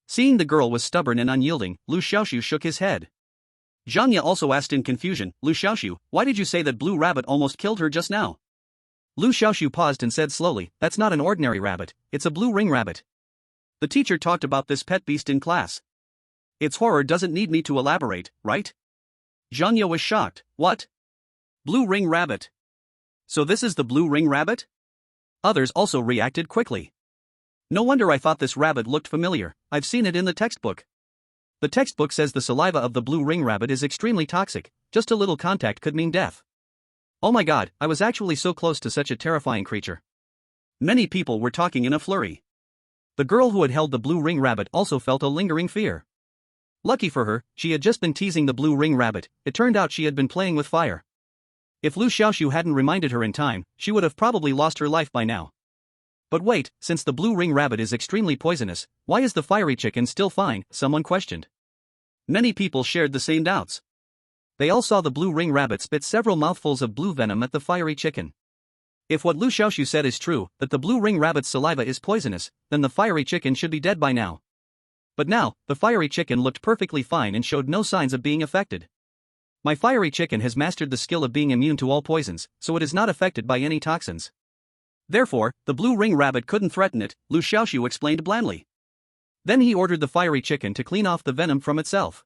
Seeing the girl was stubborn and unyielding, Liu Xiaoxu shook his head. Zhanya also asked in confusion, "Liu Xiaoxu, why did you say that blue rabbit almost killed her just now?" Liu Xiaoxu paused and said slowly, "That's not an ordinary rabbit, it's a blue ring rabbit. The teacher talked about this pet beast in class. Its horror doesn't need me to elaborate, right?" Zhanya was shocked. "What? Blue ring rabbit? So this is the blue ring rabbit?" Others also reacted quickly. "No wonder I thought this rabbit looked familiar. I've seen it in the textbook. The textbook says the saliva of the blue ring rabbit is extremely toxic, just a little contact could mean death. Oh my god, I was actually so close to such a terrifying creature." Many people were talking in a flurry. The girl who had held the blue ring rabbit also felt a lingering fear. Lucky for her, she had just been teasing the blue ring rabbit. It turned out she had been playing with fire. If Liu Xiaoxu hadn't reminded her in time, she would have probably lost her life by now. But wait, since the blue ring rabbit is extremely poisonous, why is the fiery chicken still fine? Someone questioned. Many people shared the same doubts. They all saw the blue ring rabbit spit several mouthfuls of blue venom at the fiery chicken. If what Liu Xiaoxu said is true, that the blue ring rabbit's saliva is poisonous, then the fiery chicken should be dead by now. But now, the fiery chicken looked perfectly fine and showed no signs of being affected. My fiery chicken has mastered the skill of being immune to all poisons, so it is not affected by any toxins. Therefore, the blue ring rabbit couldn't threaten it, Liu Xiaoxu explained blandly. Then he ordered the fiery chicken to clean off the venom from itself.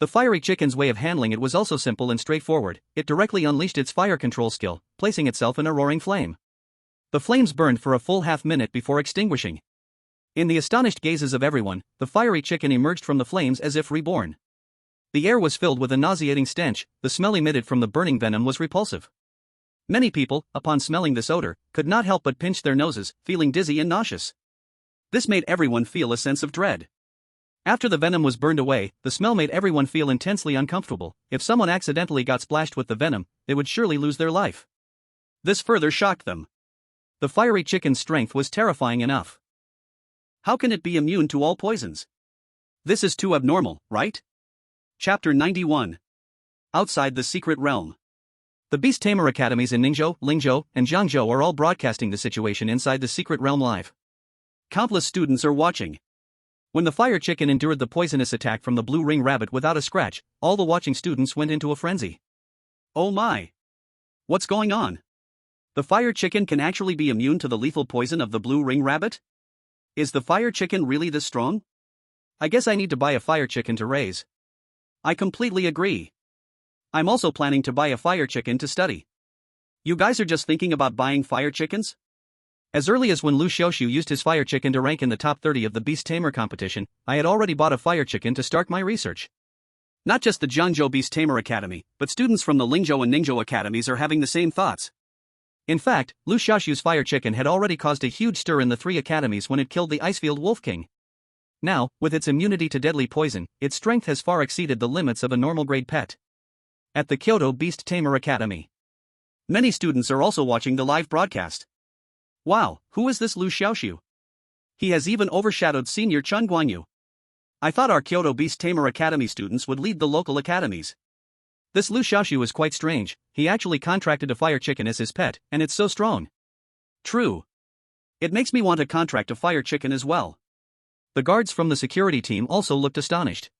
The fiery chicken's way of handling it was also simple and straightforward. It directly unleashed its fire control skill, placing itself in a roaring flame. The flames burned for a full half-minute before extinguishing. In the astonished gazes of everyone, the fiery chicken emerged from the flames as if reborn. The air was filled with a nauseating stench. The smell emitted from the burning venom was repulsive. Many people, upon smelling this odor, could not help but pinch their noses, feeling dizzy and nauseous. This made everyone feel a sense of dread. After the venom was burned away, the smell made everyone feel intensely uncomfortable. If someone accidentally got splashed with the venom, they would surely lose their life. This further shocked them. The fiery chicken's strength was terrifying enough. How can it be immune to all poisons? This is too abnormal, right? Chapter 91. Outside the Secret Realm. The Beast Tamer Academies in Ningzhou, Lingzhou, and Jiangzhou are all broadcasting the situation inside the Secret Realm live. Countless students are watching. When the fire chicken endured the poisonous attack from the blue ring rabbit without a scratch, all the watching students went into a frenzy. Oh my! What's going on? The fire chicken can actually be immune to the lethal poison of the blue ring rabbit? Is the fire chicken really this strong? I guess I need to buy a fire chicken to raise. I completely agree. I'm also planning to buy a fire chicken to study. You guys are just thinking about buying fire chickens? As early as when Liu Xiaoxu used his fire chicken to rank in the top 30 of the Beast Tamer competition, I had already bought a fire chicken to start my research. Not just the Jiangzhou Beast Tamer Academy, but students from the Lingzhou and Ningzhou academies are having the same thoughts. In fact, Liu Xiaoxu's fire chicken had already caused a huge stir in the three academies when it killed the Icefield Wolf King. Now, with its immunity to deadly poison, its strength has far exceeded the limits of a normal grade pet. At the Kyoto Beast Tamer Academy, many students are also watching the live broadcast. Wow, who is this Liu Xiaoxu? He has even overshadowed senior Chen Guanyu. I thought our Kyoto Beast Tamer Academy students would lead the local academies. This Liu Xiaoxu is quite strange. He actually contracted a fire chicken as his pet, and it's so strong. True. It makes me want to contract a fire chicken as well. The guards from the security team also looked astonished.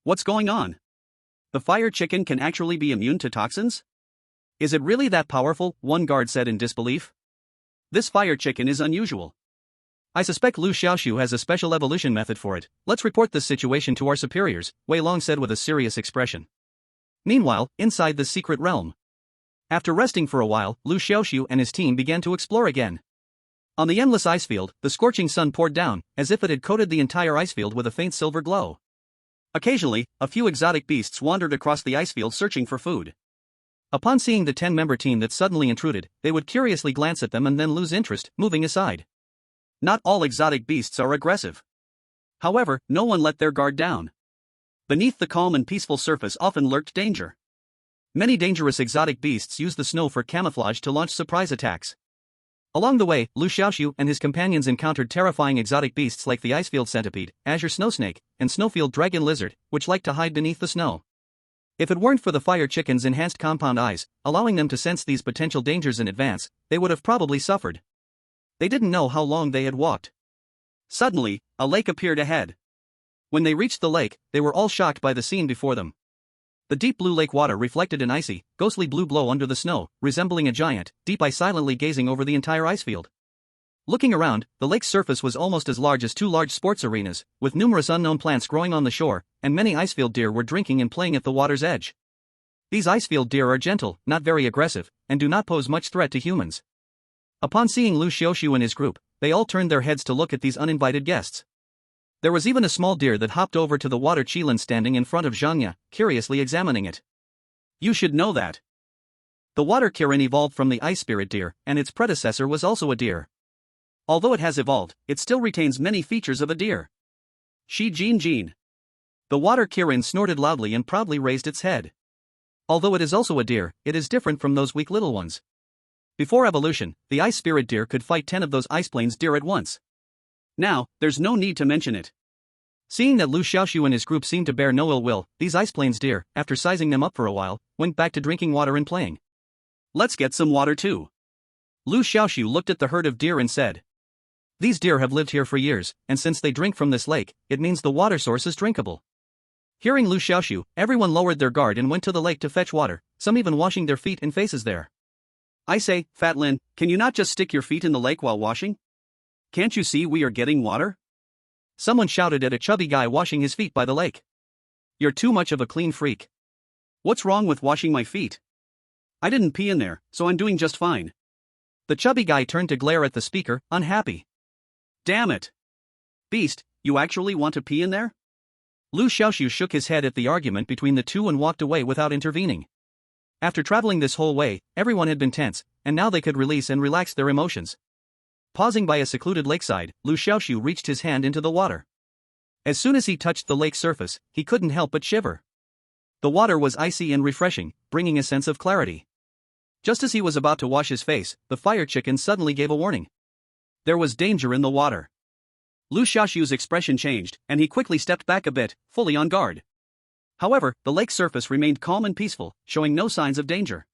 What's going on? The fire chicken can actually be immune to toxins? Is it really that powerful? One guard said in disbelief. This fire chicken is unusual. I suspect Liu Xiaoxu has a special evolution method for it. Let's report this situation to our superiors, Wei Long said with a serious expression. Meanwhile, inside the secret realm. After resting for a while, Liu Xiaoxu and his team began to explore again. On the endless ice field, the scorching sun poured down, as if it had coated the entire ice field with a faint silver glow. Occasionally, a few exotic beasts wandered across the ice field searching for food. Upon seeing the 10-member team that suddenly intruded, they would curiously glance at them and then lose interest, moving aside. Not all exotic beasts are aggressive. However, no one let their guard down. Beneath the calm and peaceful surface often lurked danger. Many dangerous exotic beasts use the snow for camouflage to launch surprise attacks. Along the way, Liu Xiaoxu and his companions encountered terrifying exotic beasts like the icefield centipede, azure snowsnake, and snowfield dragon lizard, which like to hide beneath the snow. If it weren't for the fire chicken's enhanced compound eyes, allowing them to sense these potential dangers in advance, they would have probably suffered. They didn't know how long they had walked. Suddenly, a lake appeared ahead. When they reached the lake, they were all shocked by the scene before them. The deep blue lake water reflected an icy, ghostly blue glow under the snow, resembling a giant, deep eye silently gazing over the entire ice field. Looking around, the lake's surface was almost as large as two large sports arenas, with numerous unknown plants growing on the shore, and many icefield deer were drinking and playing at the water's edge. These icefield deer are gentle, not very aggressive, and do not pose much threat to humans. Upon seeing Liu Xiaoxu and his group, they all turned their heads to look at these uninvited guests. There was even a small deer that hopped over to the water qilin standing in front of Zhangya, curiously examining it. You should know that. The water kirin evolved from the ice spirit deer, and its predecessor was also a deer. Although it has evolved, it still retains many features of a deer. Shi Jin Jin. The water kirin snorted loudly and proudly raised its head. Although it is also a deer, it is different from those weak little ones. Before evolution, the ice spirit deer could fight 10 of those ice plains deer at once. Now, there's no need to mention it. Seeing that Liu Xiaoxu and his group seemed to bear no ill will, these ice plains deer, after sizing them up for a while, went back to drinking water and playing. Let's get some water too. Liu Xiaoxu looked at the herd of deer and said. These deer have lived here for years, and since they drink from this lake, it means the water source is drinkable. Hearing Liu Xiaoxu, everyone lowered their guard and went to the lake to fetch water, some even washing their feet and faces there. I say, Fat Lin, can you not just stick your feet in the lake while washing? Can't you see we are getting water? Someone shouted at a chubby guy washing his feet by the lake. You're too much of a clean freak. What's wrong with washing my feet? I didn't pee in there, so I'm doing just fine. The chubby guy turned to glare at the speaker, unhappy. Damn it. Beast, you actually want to pee in there? Liu Xiaoxu shook his head at the argument between the two and walked away without intervening. After traveling this whole way, everyone had been tense, and now they could release and relax their emotions. Pausing by a secluded lakeside, Liu Xiaoxu reached his hand into the water. As soon as he touched the lake's surface, he couldn't help but shiver. The water was icy and refreshing, bringing a sense of clarity. Just as he was about to wash his face, the fire chicken suddenly gave a warning. There was danger in the water. Liu Xiaoxu's expression changed, and he quickly stepped back a bit, fully on guard. However, the lake's surface remained calm and peaceful, showing no signs of danger.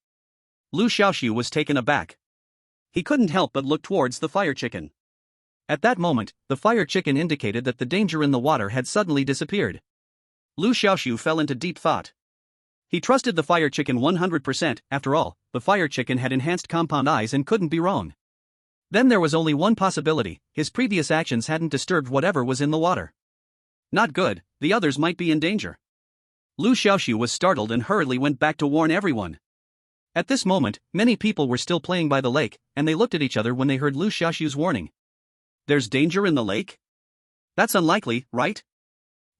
Liu Xiaoxu was taken aback. He couldn't help but look towards the fire chicken. At that moment, the fire chicken indicated that the danger in the water had suddenly disappeared. Liu Xiaoxu fell into deep thought. He trusted the fire chicken 100%, after all, the fire chicken had enhanced compound eyes and couldn't be wrong. Then there was only one possibility, his previous actions hadn't disturbed whatever was in the water. Not good, the others might be in danger. Liu Xiaoxu was startled and hurriedly went back to warn everyone. At this moment, many people were still playing by the lake, and they looked at each other when they heard Liu Xiaoxu's warning. There's danger in the lake? That's unlikely, right?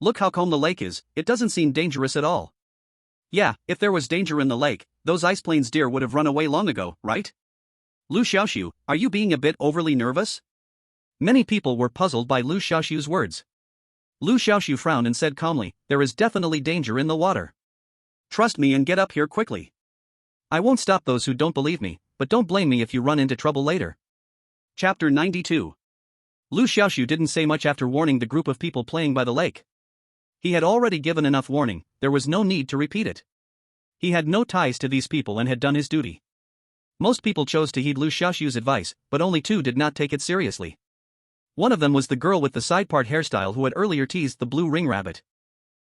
Look how calm the lake is, it doesn't seem dangerous at all. Yeah, if there was danger in the lake, those ice plains deer would have run away long ago, right? Liu Xiaoxu, are you being a bit overly nervous? Many people were puzzled by Liu Xiaoxu's words. Liu Xiaoxu frowned and said calmly, there is definitely danger in the water. Trust me and get up here quickly. I won't stop those who don't believe me, but don't blame me if you run into trouble later. Chapter 92. Liu Xiaoxu didn't say much after warning the group of people playing by the lake. He had already given enough warning, there was no need to repeat it. He had no ties to these people and had done his duty. Most people chose to heed Liu Xiaoxu's advice, but only 2 did not take it seriously. One of them was the girl with the side part hairstyle who had earlier teased the blue ring rabbit.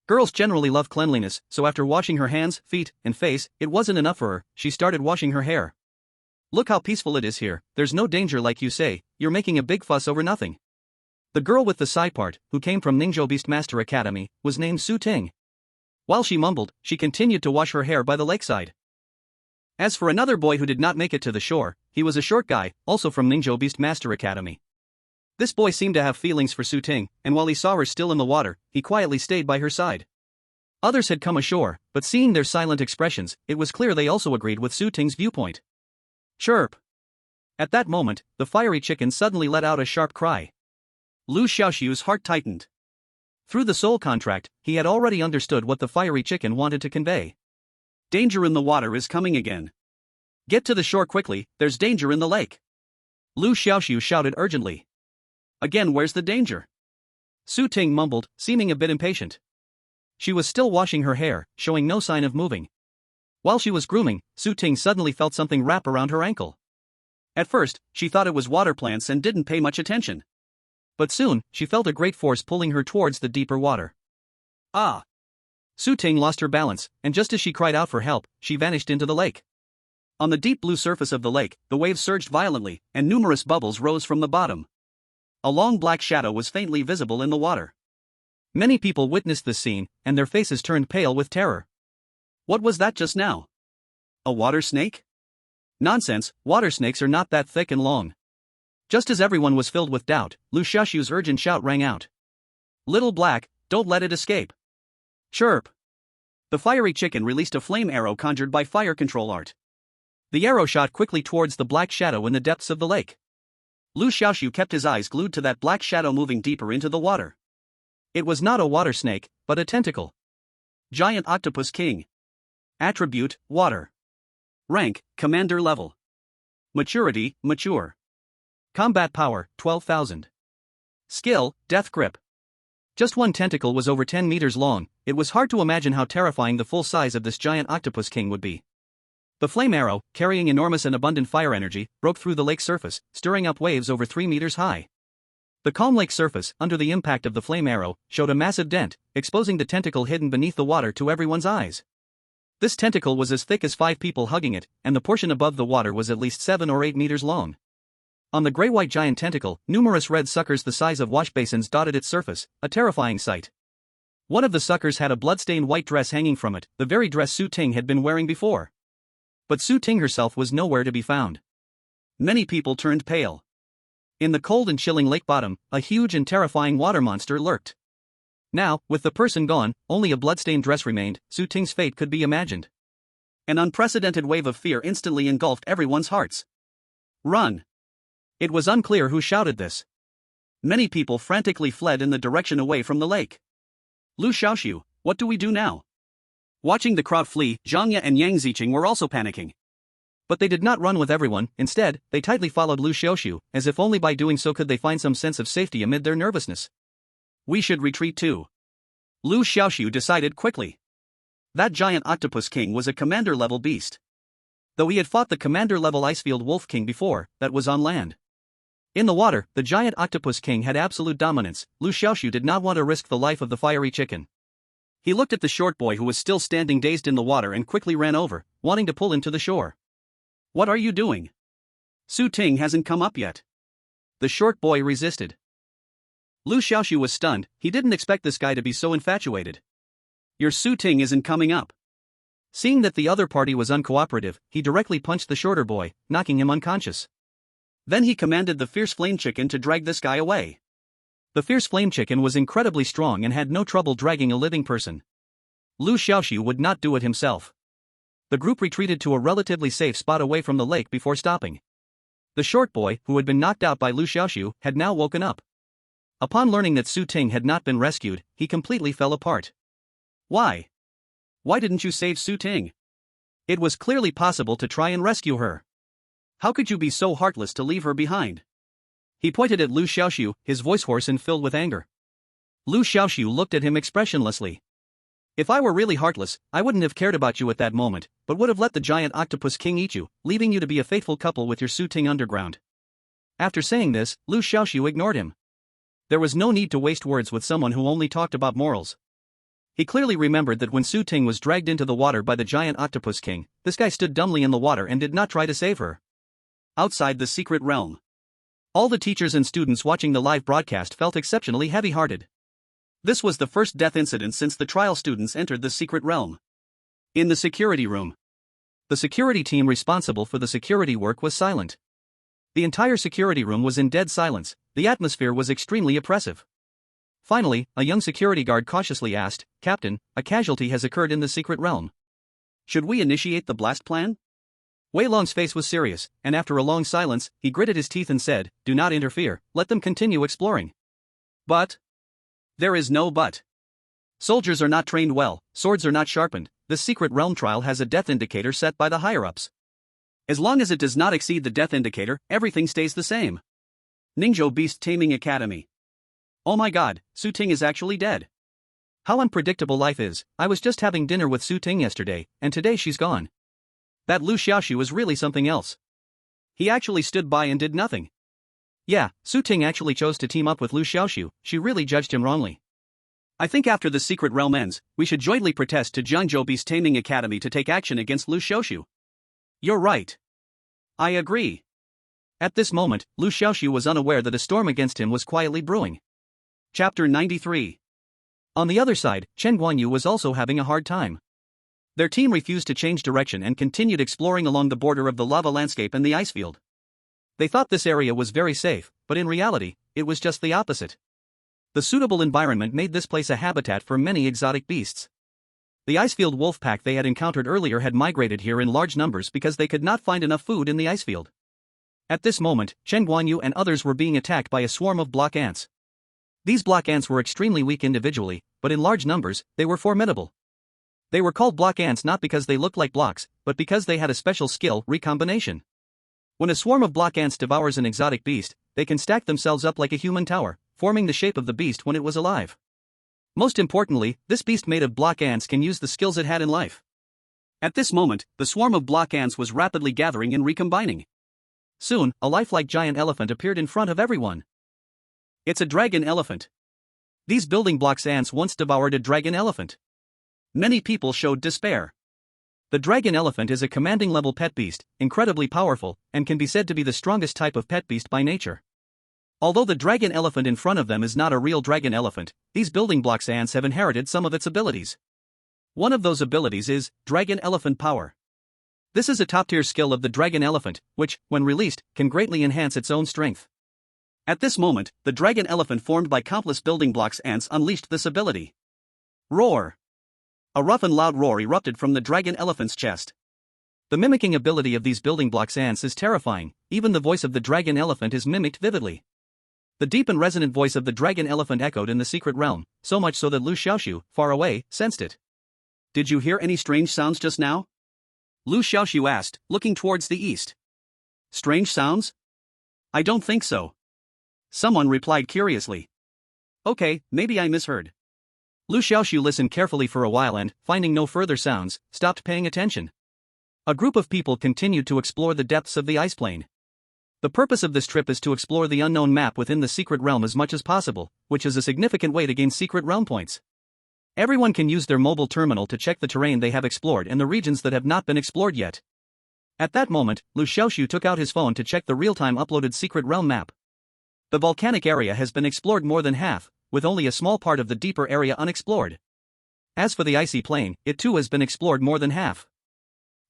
Girls generally love cleanliness, so after washing her hands, feet, and face, it wasn't enough for her, she started washing her hair. "Look how peaceful it is here, there's no danger like you say, you're making a big fuss over nothing." The girl with the side part, who came from Ningzhou Beastmaster Academy, was named Su Ting. While she mumbled, she continued to wash her hair by the lakeside. As for another boy who did not make it to the shore, he was a short guy, also from Ningzhou Beastmaster Academy. This boy seemed to have feelings for Su Ting, and while he saw her still in the water, he quietly stayed by her side. Others had come ashore, but seeing their silent expressions, it was clear they also agreed with Su Ting's viewpoint. Chirp! At that moment, the fiery chicken suddenly let out a sharp cry. Liu Xiaoxu's heart tightened. Through the soul contract, he had already understood what the fiery chicken wanted to convey. Danger in the water is coming again. Get to the shore quickly, there's danger in the lake. Liu Xiaoxu shouted urgently. Again, where's the danger? Su Ting mumbled, seeming a bit impatient. She was still washing her hair, showing no sign of moving. While she was grooming, Su Ting suddenly felt something wrap around her ankle. At first, she thought it was water plants and didn't pay much attention. But soon, she felt a great force pulling her towards the deeper water. Ah! Su Ting lost her balance, and just as she cried out for help, she vanished into the lake. On the deep blue surface of the lake, the waves surged violently, and numerous bubbles rose from the bottom. A long black shadow was faintly visible in the water. Many people witnessed this scene, and their faces turned pale with terror. What was that just now? A water snake? Nonsense, water snakes are not that thick and long. Just as everyone was filled with doubt, Liu Xiaoxu's urgent shout rang out. Little Black, don't let it escape. Chirp! The fiery chicken released a flame arrow conjured by fire control art. The arrow shot quickly towards the black shadow in the depths of the lake. Liu Xiaoxu kept his eyes glued to that black shadow moving deeper into the water. It was not a water snake, but a tentacle. Giant Octopus King. Attribute, Water. Rank, Commander level. Maturity, Mature. Combat power, 12,000. Skill, Death Grip. Just one tentacle was over 10 meters long, it was hard to imagine how terrifying the full size of this giant Octopus King would be. The flame arrow, carrying enormous and abundant fire energy, broke through the lake's surface, stirring up waves over 3 meters high. The calm lake surface, under the impact of the flame arrow, showed a massive dent, exposing the tentacle hidden beneath the water to everyone's eyes. This tentacle was as thick as 5 people hugging it, and the portion above the water was at least 7 or 8 meters long. On the gray-white giant tentacle, numerous red suckers the size of wash basins dotted its surface, a terrifying sight. One of the suckers had a blood-stained white dress hanging from it, the very dress Su Ting had been wearing before. But Su Ting herself was nowhere to be found. Many people turned pale. In the cold and chilling lake bottom, a huge and terrifying water monster lurked. Now, with the person gone, only a blood-stained dress remained. Su Ting's fate could be imagined. An unprecedented wave of fear instantly engulfed everyone's hearts. Run! It was unclear who shouted this. Many people frantically fled in the direction away from the lake. Liu Xiaoxu, what do we do now? Watching the crowd flee, Zhang Ye and Yang Ziqing were also panicking. But they did not run with everyone, instead, they tightly followed Liu Xiaoxu, as if only by doing so could they find some sense of safety amid their nervousness. We should retreat too. Liu Xiaoxu decided quickly. That giant Octopus King was a commander-level beast. Though he had fought the commander-level Icefield Wolf King before, that was on land. In the water, the giant Octopus King had absolute dominance. Liu Xiaoxu did not want to risk the life of the fiery chicken. He looked at the short boy who was still standing dazed in the water and quickly ran over, wanting to pull him to the shore. What are you doing? Su Ting hasn't come up yet. The short boy resisted. Liu Xiaoxu was stunned, he didn't expect this guy to be so infatuated. Your Su Ting isn't coming up. Seeing that the other party was uncooperative, he directly punched the shorter boy, knocking him unconscious. Then he commanded the fierce flame chicken to drag this guy away. The fierce flame chicken was incredibly strong and had no trouble dragging a living person. Liu Xiaoxu would not do it himself. The group retreated to a relatively safe spot away from the lake before stopping. The short boy, who had been knocked out by Liu Xiaoxu, had now woken up. Upon learning that Su Ting had not been rescued, he completely fell apart. Why? Why didn't you save Su Ting? It was clearly possible to try and rescue her. How could you be so heartless to leave her behind? He pointed at Liu Xiaoxu, his voice hoarse and filled with anger. Liu Xiaoxu looked at him expressionlessly. If I were really heartless, I wouldn't have cared about you at that moment, but would have let the giant octopus king eat you, leaving you to be a faithful couple with your Su-Ting underground. After saying this, Liu Xiaoxu ignored him. There was no need to waste words with someone who only talked about morals. He clearly remembered that when Su-Ting was dragged into the water by the giant octopus king, this guy stood dumbly in the water and did not try to save her. Outside the secret realm, all the teachers and students watching the live broadcast felt exceptionally heavy-hearted. This was the first death incident since the trial students entered the secret realm. In the security room, the security team responsible for the security work was silent. The entire security room was in dead silence. The atmosphere was extremely oppressive. Finally, a young security guard cautiously asked, "Captain, a casualty has occurred in the secret realm. Should we initiate the blast plan?" Wei Long's face was serious, and after a long silence, he gritted his teeth and said, "Do not interfere, let them continue exploring." But there is no but. Soldiers are not trained well, swords are not sharpened, this secret realm trial has a death indicator set by the higher-ups. As long as it does not exceed the death indicator, everything stays the same. Ningzhou Beast Taming Academy. Oh my god, Su-Ting is actually dead. How unpredictable life is. I was just having dinner with Su-Ting yesterday, and today she's gone. That Liu Xiaoxu is really something else. He actually stood by and did nothing. Yeah, Su-Ting actually chose to team up with Liu Xiaoxu, she really judged him wrongly. I think after the secret realm ends, we should jointly protest to Jiangzhou Beast Taming Academy to take action against Liu Xiaoxu. You're right. I agree. At this moment, Liu Xiaoxu was unaware that a storm against him was quietly brewing. Chapter 93. On the other side, Chen Guanyu was also having a hard time. Their team refused to change direction and continued exploring along the border of the lava landscape and the ice field. They thought this area was very safe, but in reality, it was just the opposite. The suitable environment made this place a habitat for many exotic beasts. The icefield wolf pack they had encountered earlier had migrated here in large numbers because they could not find enough food in the icefield. At this moment, Chen Guanyu and others were being attacked by a swarm of block ants. These block ants were extremely weak individually, but in large numbers, they were formidable. They were called block ants not because they looked like blocks, but because they had a special skill, recombination. When a swarm of block ants devours an exotic beast, they can stack themselves up like a human tower, forming the shape of the beast when it was alive. Most importantly, this beast made of block ants can use the skills it had in life. At this moment, the swarm of block ants was rapidly gathering and recombining. Soon, a lifelike giant elephant appeared in front of everyone. It's a dragon elephant. These building blocks ants once devoured a dragon elephant. Many people showed despair. The dragon elephant is a commanding level pet beast, incredibly powerful, and can be said to be the strongest type of pet beast by nature. Although the dragon elephant in front of them is not a real dragon elephant, these building blocks ants have inherited some of its abilities. One of those abilities is dragon elephant power. This is a top-tier skill of the dragon elephant, which, when released, can greatly enhance its own strength. At this moment, the dragon elephant formed by countless building blocks ants unleashed this ability. Roar! A rough and loud roar erupted from the dragon elephant's chest. The mimicking ability of these building blocks ants is terrifying, even the voice of the dragon elephant is mimicked vividly. The deep and resonant voice of the dragon elephant echoed in the secret realm, so much so that Liu Xiaoxu, far away, sensed it. Did you hear any strange sounds just now? Liu Xiaoxu asked, looking towards the east. Strange sounds? I don't think so. Someone replied curiously. Okay, maybe I misheard. Liu Xiaoxu listened carefully for a while and, finding no further sounds, stopped paying attention. A group of people continued to explore the depths of the ice plain. The purpose of this trip is to explore the unknown map within the secret realm as much as possible, which is a significant way to gain secret realm points. Everyone can use their mobile terminal to check the terrain they have explored and the regions that have not been explored yet. At that moment, Liu Xiaoxu took out his phone to check the real-time uploaded secret realm map. The volcanic area has been explored more than half, with only a small part of the deeper area unexplored. As for the icy plain, it too has been explored more than half.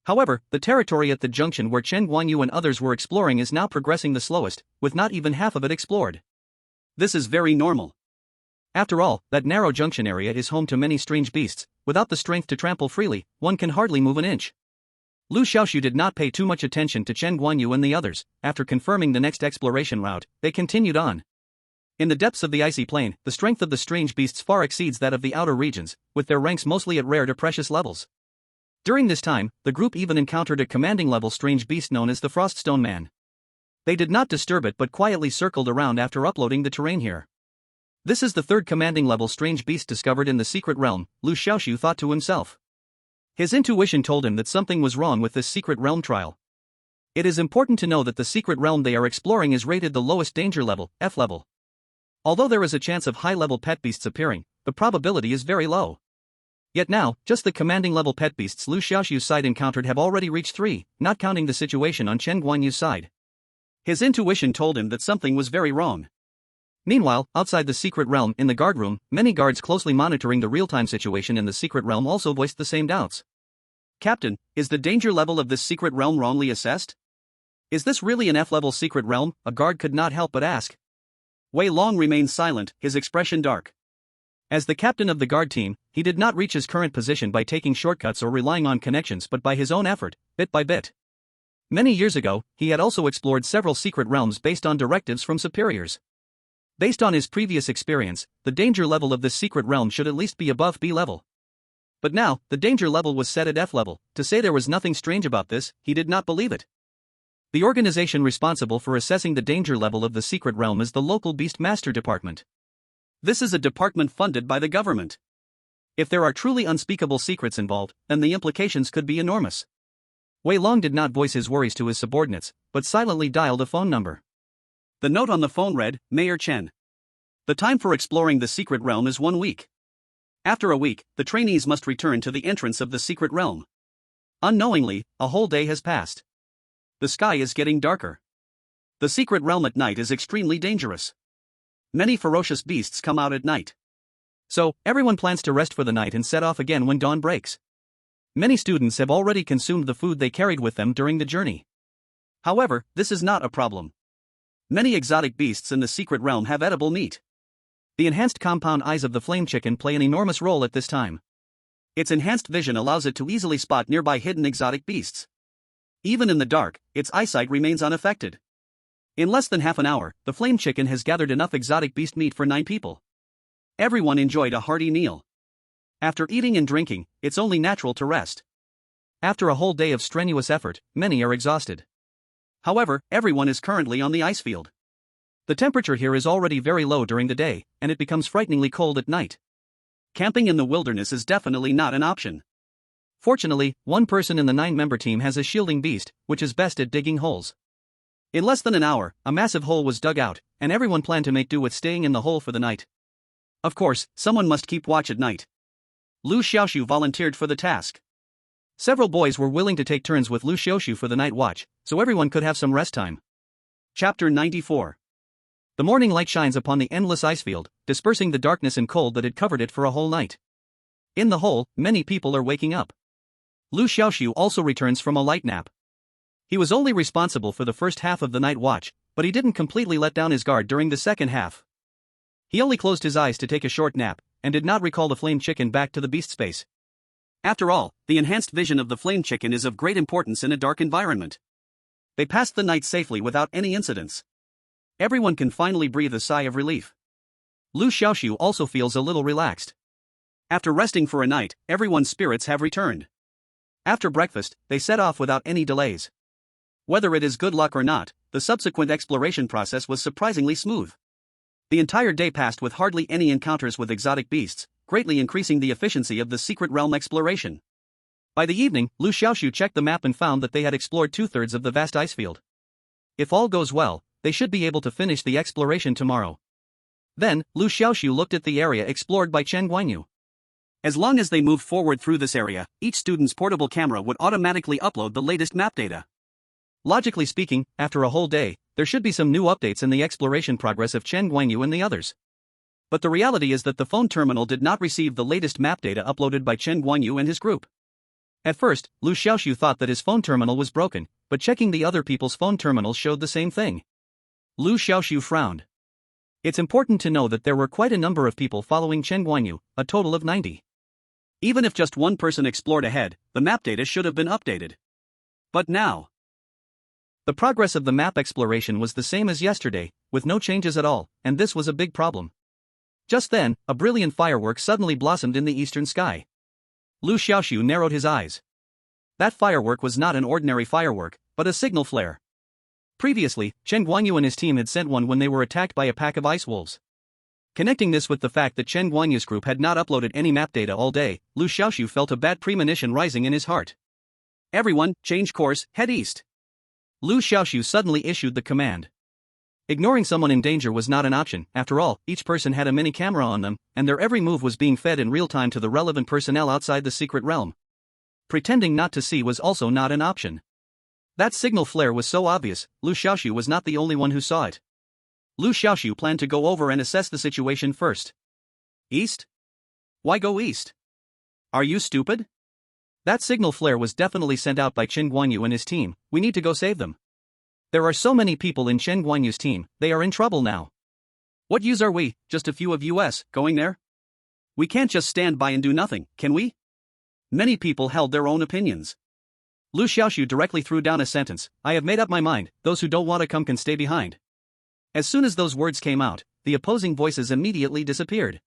However, the territory at the junction where Chen Guanyu and others were exploring is now progressing the slowest, with not even half of it explored. This is very normal. After all, that narrow junction area is home to many strange beasts. Without the strength to trample freely, one can hardly move an inch. Liu Xiaoxu did not pay too much attention to Chen Guanyu and the others. After confirming the next exploration route, they continued on. In the depths of the icy plain, the strength of the strange beasts far exceeds that of the outer regions, with their ranks mostly at rare to precious levels. During this time, the group even encountered a commanding level strange beast known as the Froststone Man. They did not disturb it but quietly circled around after uploading the terrain here. This is the third commanding level strange beast discovered in the secret realm, Liu Xiaoxu thought to himself. His intuition told him that something was wrong with this secret realm trial. It is important to know that the secret realm they are exploring is rated the lowest danger level, F level. Although there is a chance of high-level pet beasts appearing, the probability is very low. Yet now, just the commanding level pet beasts Liu Xiaoxu's side encountered have already reached 3, not counting the situation on Chen Guanyu's side. His intuition told him that something was very wrong. Meanwhile, outside the secret realm in the guard room, many guards closely monitoring the real-time situation in the secret realm also voiced the same doubts. Captain, is the danger level of this secret realm wrongly assessed? Is this really an F-level secret realm? A guard could not help but ask. Wei Long remained silent, his expression dark. As the captain of the guard team, he did not reach his current position by taking shortcuts or relying on connections but by his own effort, bit by bit. Many years ago, he had also explored several secret realms based on directives from superiors. Based on his previous experience, the danger level of this secret realm should at least be above B level. But now, the danger level was set at F level. To say there was nothing strange about this, he did not believe it. The organization responsible for assessing the danger level of the secret realm is the local Beast Master Department. This is a department funded by the government. If there are truly unspeakable secrets involved, then the implications could be enormous. Wei Long did not voice his worries to his subordinates, but silently dialed a phone number. The note on the phone read, Mayor Chen. The time for exploring the secret realm is 1 week. After a week, the trainees must return to the entrance of the secret realm. Unknowingly, a whole day has passed. The sky is getting darker. The secret realm at night is extremely dangerous. Many ferocious beasts come out at night. So, everyone plans to rest for the night and set off again when dawn breaks. Many students have already consumed the food they carried with them during the journey. However, this is not a problem. Many exotic beasts in the secret realm have edible meat. The enhanced compound eyes of the flame chicken play an enormous role at this time. Its enhanced vision allows it to easily spot nearby hidden exotic beasts. Even in the dark, its eyesight remains unaffected. In less than half an hour, the flame chicken has gathered enough exotic beast meat for 9 people. Everyone enjoyed a hearty meal. After eating and drinking, it's only natural to rest. After a whole day of strenuous effort, many are exhausted. However, everyone is currently on the ice field. The temperature here is already very low during the day, and it becomes frighteningly cold at night. Camping in the wilderness is definitely not an option. Fortunately, one person in the 9-member team has a shielding beast, which is best at digging holes. In less than an hour, a massive hole was dug out, and everyone planned to make do with staying in the hole for the night. Of course, someone must keep watch at night. Liu Xiaoxu volunteered for the task. Several boys were willing to take turns with Liu Xiaoxu for the night watch, so everyone could have some rest time. Chapter 94. The morning light shines upon the endless ice field, dispersing the darkness and cold that had covered it for a whole night. In the hole, many people are waking up. Liu Xiaoxu also returns from a light nap. He was only responsible for the first half of the night watch, but he didn't completely let down his guard during the second half. He only closed his eyes to take a short nap, and did not recall the flame chicken back to the beast space. After all, the enhanced vision of the flame chicken is of great importance in a dark environment. They passed the night safely without any incidents. Everyone can finally breathe a sigh of relief. Liu Xiaoxu also feels a little relaxed. After resting for a night, everyone's spirits have returned. After breakfast, they set off without any delays. Whether it is good luck or not, the subsequent exploration process was surprisingly smooth. The entire day passed with hardly any encounters with exotic beasts, greatly increasing the efficiency of the secret realm exploration. By the evening, Liu Xiaoxu checked the map and found that they had explored 2/3 of the vast ice field. If all goes well, they should be able to finish the exploration tomorrow. Then, Liu Xiaoxu looked at the area explored by Chen Guanyu. As long as they moved forward through this area, each student's portable camera would automatically upload the latest map data. Logically speaking, after a whole day, there should be some new updates in the exploration progress of Chen Guanyu and the others. But the reality is that the phone terminal did not receive the latest map data uploaded by Chen Guanyu and his group. At first, Liu Xiaoxu thought that his phone terminal was broken, but checking the other people's phone terminals showed the same thing. Liu Xiaoxu frowned. It's important to know that there were quite a number of people following Chen Guanyu, a total of 90. Even if just one person explored ahead, the map data should have been updated. But now, the progress of the map exploration was the same as yesterday, with no changes at all, and this was a big problem. Just then, a brilliant firework suddenly blossomed in the eastern sky. Liu Xiaoxu narrowed his eyes. That firework was not an ordinary firework, but a signal flare. Previously, Chen Guanyu and his team had sent one when they were attacked by a pack of ice wolves. Connecting this with the fact that Chen Guanyu's group had not uploaded any map data all day, Liu Xiaoxu felt a bad premonition rising in his heart. Everyone, change course, head east. Liu Xiaoxu suddenly issued the command. Ignoring someone in danger was not an option. After all, each person had a mini camera on them, and their every move was being fed in real time to the relevant personnel outside the secret realm. Pretending not to see was also not an option. That signal flare was so obvious, Liu Xiaoxu was not the only one who saw it. Liu Xiaoxu planned to go over and assess the situation first. East? Why go east? Are you stupid? That signal flare was definitely sent out by Chen Guanyu and his team. We need to go save them. There are so many people in Chen Guanyu's team, they are in trouble now. What use are we, just a few of us, going there? We can't just stand by and do nothing, can we? Many people held their own opinions. Liu Xiaoxu directly threw down a sentence. I have made up my mind, those who don't want to come can stay behind. As soon as those words came out, the opposing voices immediately disappeared.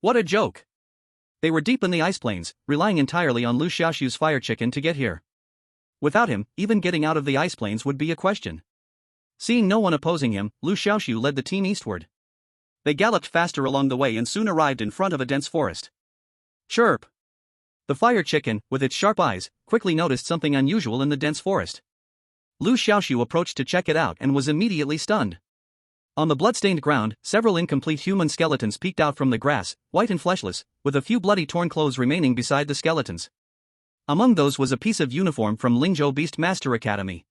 What a joke! They were deep in the ice plains, relying entirely on Liu Xiaoxu's fire chicken to get here. Without him, even getting out of the ice plains would be a question. Seeing no one opposing him, Liu Xiaoxu led the team eastward. They galloped faster along the way and soon arrived in front of a dense forest. Chirp! The fire chicken, with its sharp eyes, quickly noticed something unusual in the dense forest. Liu Xiaoxu approached to check it out and was immediately stunned. On the blood-stained ground, several incomplete human skeletons peeked out from the grass, white and fleshless, with a few bloody torn clothes remaining beside the skeletons. Among those was a piece of uniform from Lingzhou Beast Master Academy.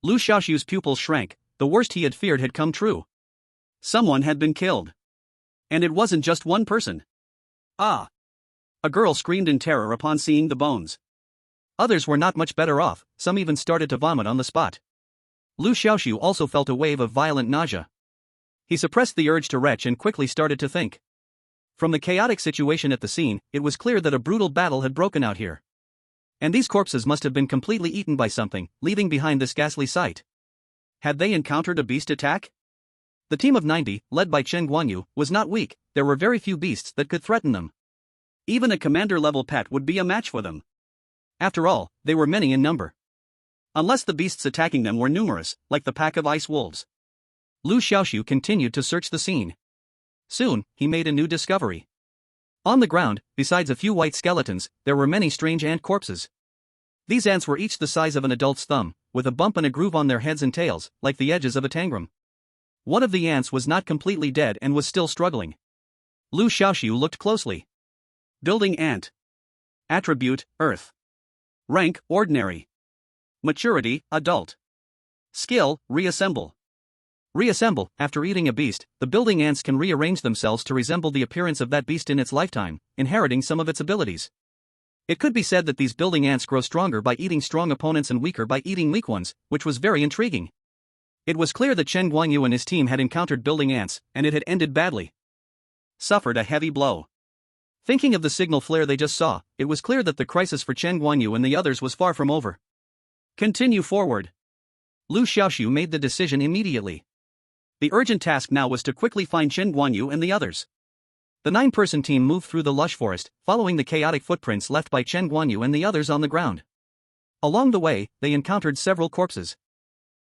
Liu Xiaoxu's pupils shrank. The worst he had feared had come true. Someone had been killed. And it wasn't just one person. Ah! A girl screamed in terror upon seeing the bones. Others were not much better off, some even started to vomit on the spot. Liu Xiaoxu also felt a wave of violent nausea. He suppressed the urge to retch and quickly started to think. From the chaotic situation at the scene, it was clear that a brutal battle had broken out here. And these corpses must have been completely eaten by something, leaving behind this ghastly sight. Had they encountered a beast attack? The team of 90, led by Chen Guanyu, was not weak. There were very few beasts that could threaten them. Even a commander-level pet would be a match for them. After all, they were many in number. Unless the beasts attacking them were numerous, like the pack of ice wolves. Liu Xiaoxu continued to search the scene. Soon, he made a new discovery. On the ground, besides a few white skeletons, there were many strange ant corpses. These ants were each the size of an adult's thumb, with a bump and a groove on their heads and tails, like the edges of a tangram. One of the ants was not completely dead and was still struggling. Liu Xiaoxu looked closely. Building ant. Attribute, Earth. Rank, Ordinary. Maturity, Adult. Skill, Reassemble. Reassemble. After eating a beast, the building ants can rearrange themselves to resemble the appearance of that beast in its lifetime, inheriting some of its abilities. It could be said that these building ants grow stronger by eating strong opponents and weaker by eating weak ones, which was very intriguing. It was clear that Chen Guanyu and his team had encountered building ants, and it had ended badly. Suffered a heavy blow. Thinking of the signal flare they just saw, it was clear that the crisis for Chen Guanyu and the others was far from over. Continue forward. Liu Xiaoxu made the decision immediately. The urgent task now was to quickly find Chen Guanyu and the others. The 9-person team moved through the lush forest, following the chaotic footprints left by Chen Guanyu and the others on the ground. Along the way, they encountered several corpses.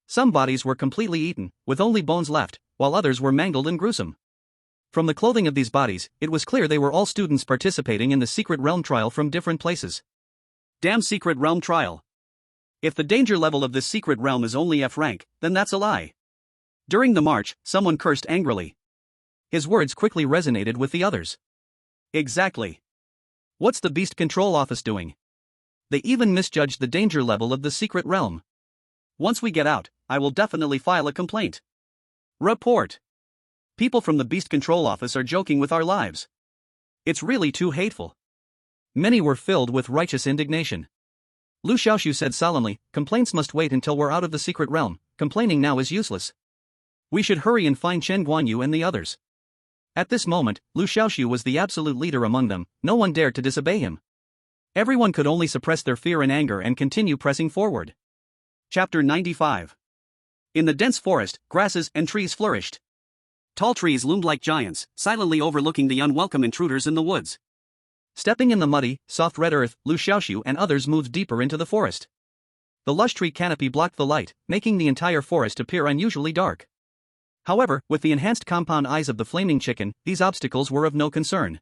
Some bodies were completely eaten, with only bones left, while others were mangled and gruesome. From the clothing of these bodies, it was clear they were all students participating in the Secret Realm trial from different places. Damn Secret Realm trial. If the danger level of this Secret Realm is only F rank, then that's a lie. During the march, someone cursed angrily. His words quickly resonated with the others. Exactly. What's the Beast Control Office doing? They even misjudged the danger level of the Secret Realm. Once we get out, I will definitely file a complaint. Report. People from the Beast Control Office are joking with our lives. It's really too hateful. Many were filled with righteous indignation. Liu Xiaoxu said solemnly, complaints must wait until we're out of the Secret Realm. Complaining now is useless. We should hurry and find Chen Guanyu and the others. At this moment, Liu Xiaoxu was the absolute leader among them. No one dared to disobey him. Everyone could only suppress their fear and anger and continue pressing forward. Chapter 95. In the dense forest, grasses and trees flourished. Tall trees loomed like giants, silently overlooking the unwelcome intruders in the woods. Stepping in the muddy, soft red earth, Liu Xiaoxu and others moved deeper into the forest. The lush tree canopy blocked the light, making the entire forest appear unusually dark. However, with the enhanced compound eyes of the flaming chicken, these obstacles were of no concern.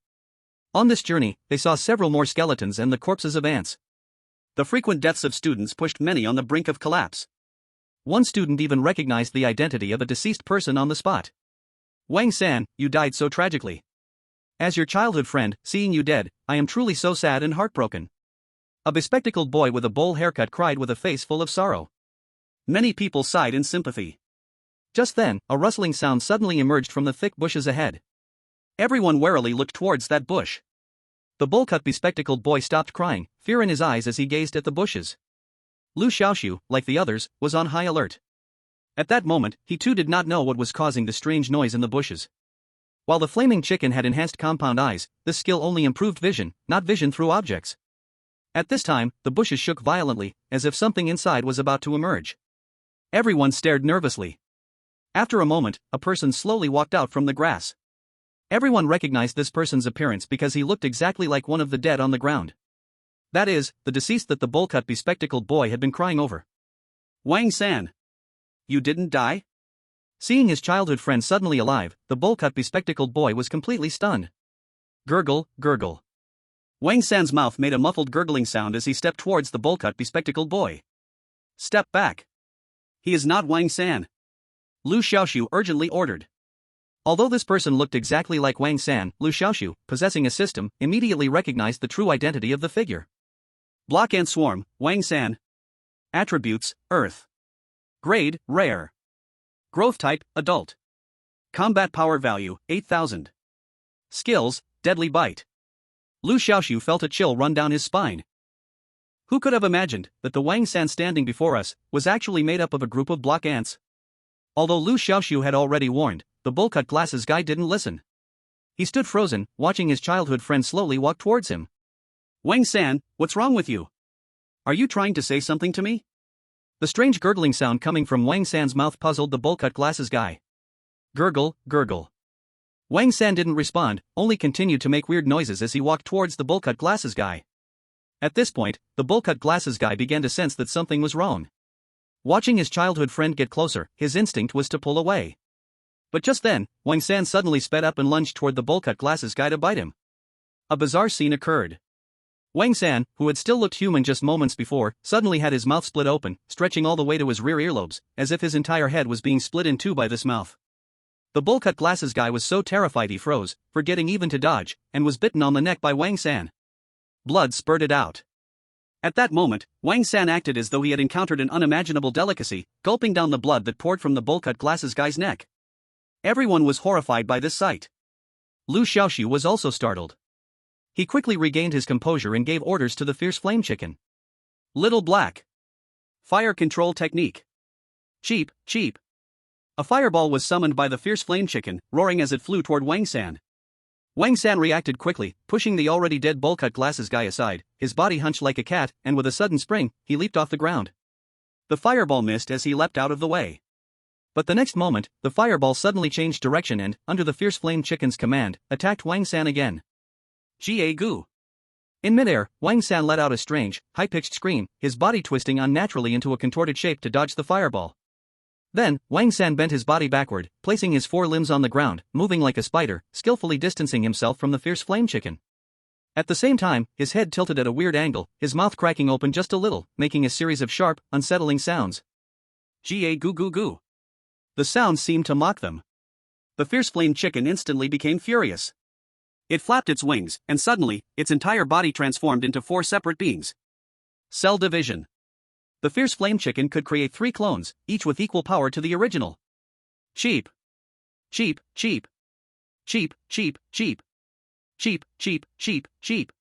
On this journey, they saw several more skeletons and the corpses of ants. The frequent deaths of students pushed many on the brink of collapse. One student even recognized the identity of a deceased person on the spot. Wang San, you died so tragically. As your childhood friend, seeing you dead, I am truly so sad and heartbroken. A bespectacled boy with a bowl haircut cried with a face full of sorrow. Many people sighed in sympathy. Just then, a rustling sound suddenly emerged from the thick bushes ahead. Everyone warily looked towards that bush. The bowl-cut bespectacled boy stopped crying, fear in his eyes as he gazed at the bushes. Liu Xiaoxu, like the others, was on high alert. At that moment, he too did not know what was causing the strange noise in the bushes. While the flaming chicken had enhanced compound eyes, this skill only improved vision, not vision through objects. At this time, the bushes shook violently, as if something inside was about to emerge. Everyone stared nervously. After a moment, a person slowly walked out from the grass. Everyone recognized this person's appearance because he looked exactly like one of the dead on the ground. That is, the deceased that the bowl-cut bespectacled boy had been crying over. Wang San. You didn't die? Seeing his childhood friend suddenly alive, the bowl-cut bespectacled boy was completely stunned. Gurgle, gurgle. Wang San's mouth made a muffled gurgling sound as he stepped towards the bowl-cut bespectacled boy. Step back. He is not Wang San. Liu Xiaoxu urgently ordered. Although this person looked exactly like Wang San, Liu Xiaoxu, possessing a system, immediately recognized the true identity of the figure. Block Ant Swarm, Wang San. Attributes, Earth. Grade, Rare. Growth type, Adult. Combat power value, 8,000. Skills, Deadly Bite. Liu Xiaoxu felt a chill run down his spine. Who could have imagined that the Wang San standing before us was actually made up of a group of block ants? Although Liu Xiaoxu had already warned, the bowl-cut glasses guy didn't listen. He stood frozen, watching his childhood friend slowly walk towards him. Wang San, what's wrong with you? Are you trying to say something to me? The strange gurgling sound coming from Wang San's mouth puzzled the bowl-cut glasses guy. Gurgle, gurgle. Wang San didn't respond, only continued to make weird noises as he walked towards the bowl-cut glasses guy. At this point, the bowl-cut glasses guy began to sense that something was wrong. Watching his childhood friend get closer, his instinct was to pull away. But just then, Wang San suddenly sped up and lunged toward the bowl-cut glasses guy to bite him. A bizarre scene occurred. Wang San, who had still looked human just moments before, suddenly had his mouth split open, stretching all the way to his rear earlobes, as if his entire head was being split in two by this mouth. The bowl-cut glasses guy was so terrified he froze, forgetting even to dodge, and was bitten on the neck by Wang San. Blood spurted out. At that moment, Wang San acted as though he had encountered an unimaginable delicacy, gulping down the blood that poured from the bowl-cut glasses guy's neck. Everyone was horrified by this sight. Liu Xiaoxu was also startled. He quickly regained his composure and gave orders to the fierce flame chicken. Little Black. Fire control technique. Cheap, cheap. A fireball was summoned by the fierce flame chicken, roaring as it flew toward Wang San. Wang San reacted quickly, pushing the already dead bowl-cut glasses guy aside, his body hunched like a cat, and with a sudden spring, he leaped off the ground. The fireball missed as he leapt out of the way. But the next moment, the fireball suddenly changed direction and, under the fierce flame chicken's command, attacked Wang San again. Ga-goo. In midair, Wang San let out a strange, high-pitched scream, his body twisting unnaturally into a contorted shape to dodge the fireball. Then, Wang San bent his body backward, placing his four limbs on the ground, moving like a spider, skillfully distancing himself from the fierce flame chicken. At the same time, his head tilted at a weird angle, his mouth cracking open just a little, making a series of sharp, unsettling sounds. Ga-goo-goo-goo. The sounds seemed to mock them. The fierce flame chicken instantly became furious. It flapped its wings, and suddenly, its entire body transformed into four separate beings. Cell division. The fierce flame chicken could create 3 clones, each with equal power to the original. Cheap. Cheap, cheap. Cheap, cheap, cheap. Cheap, cheap, cheap, cheap.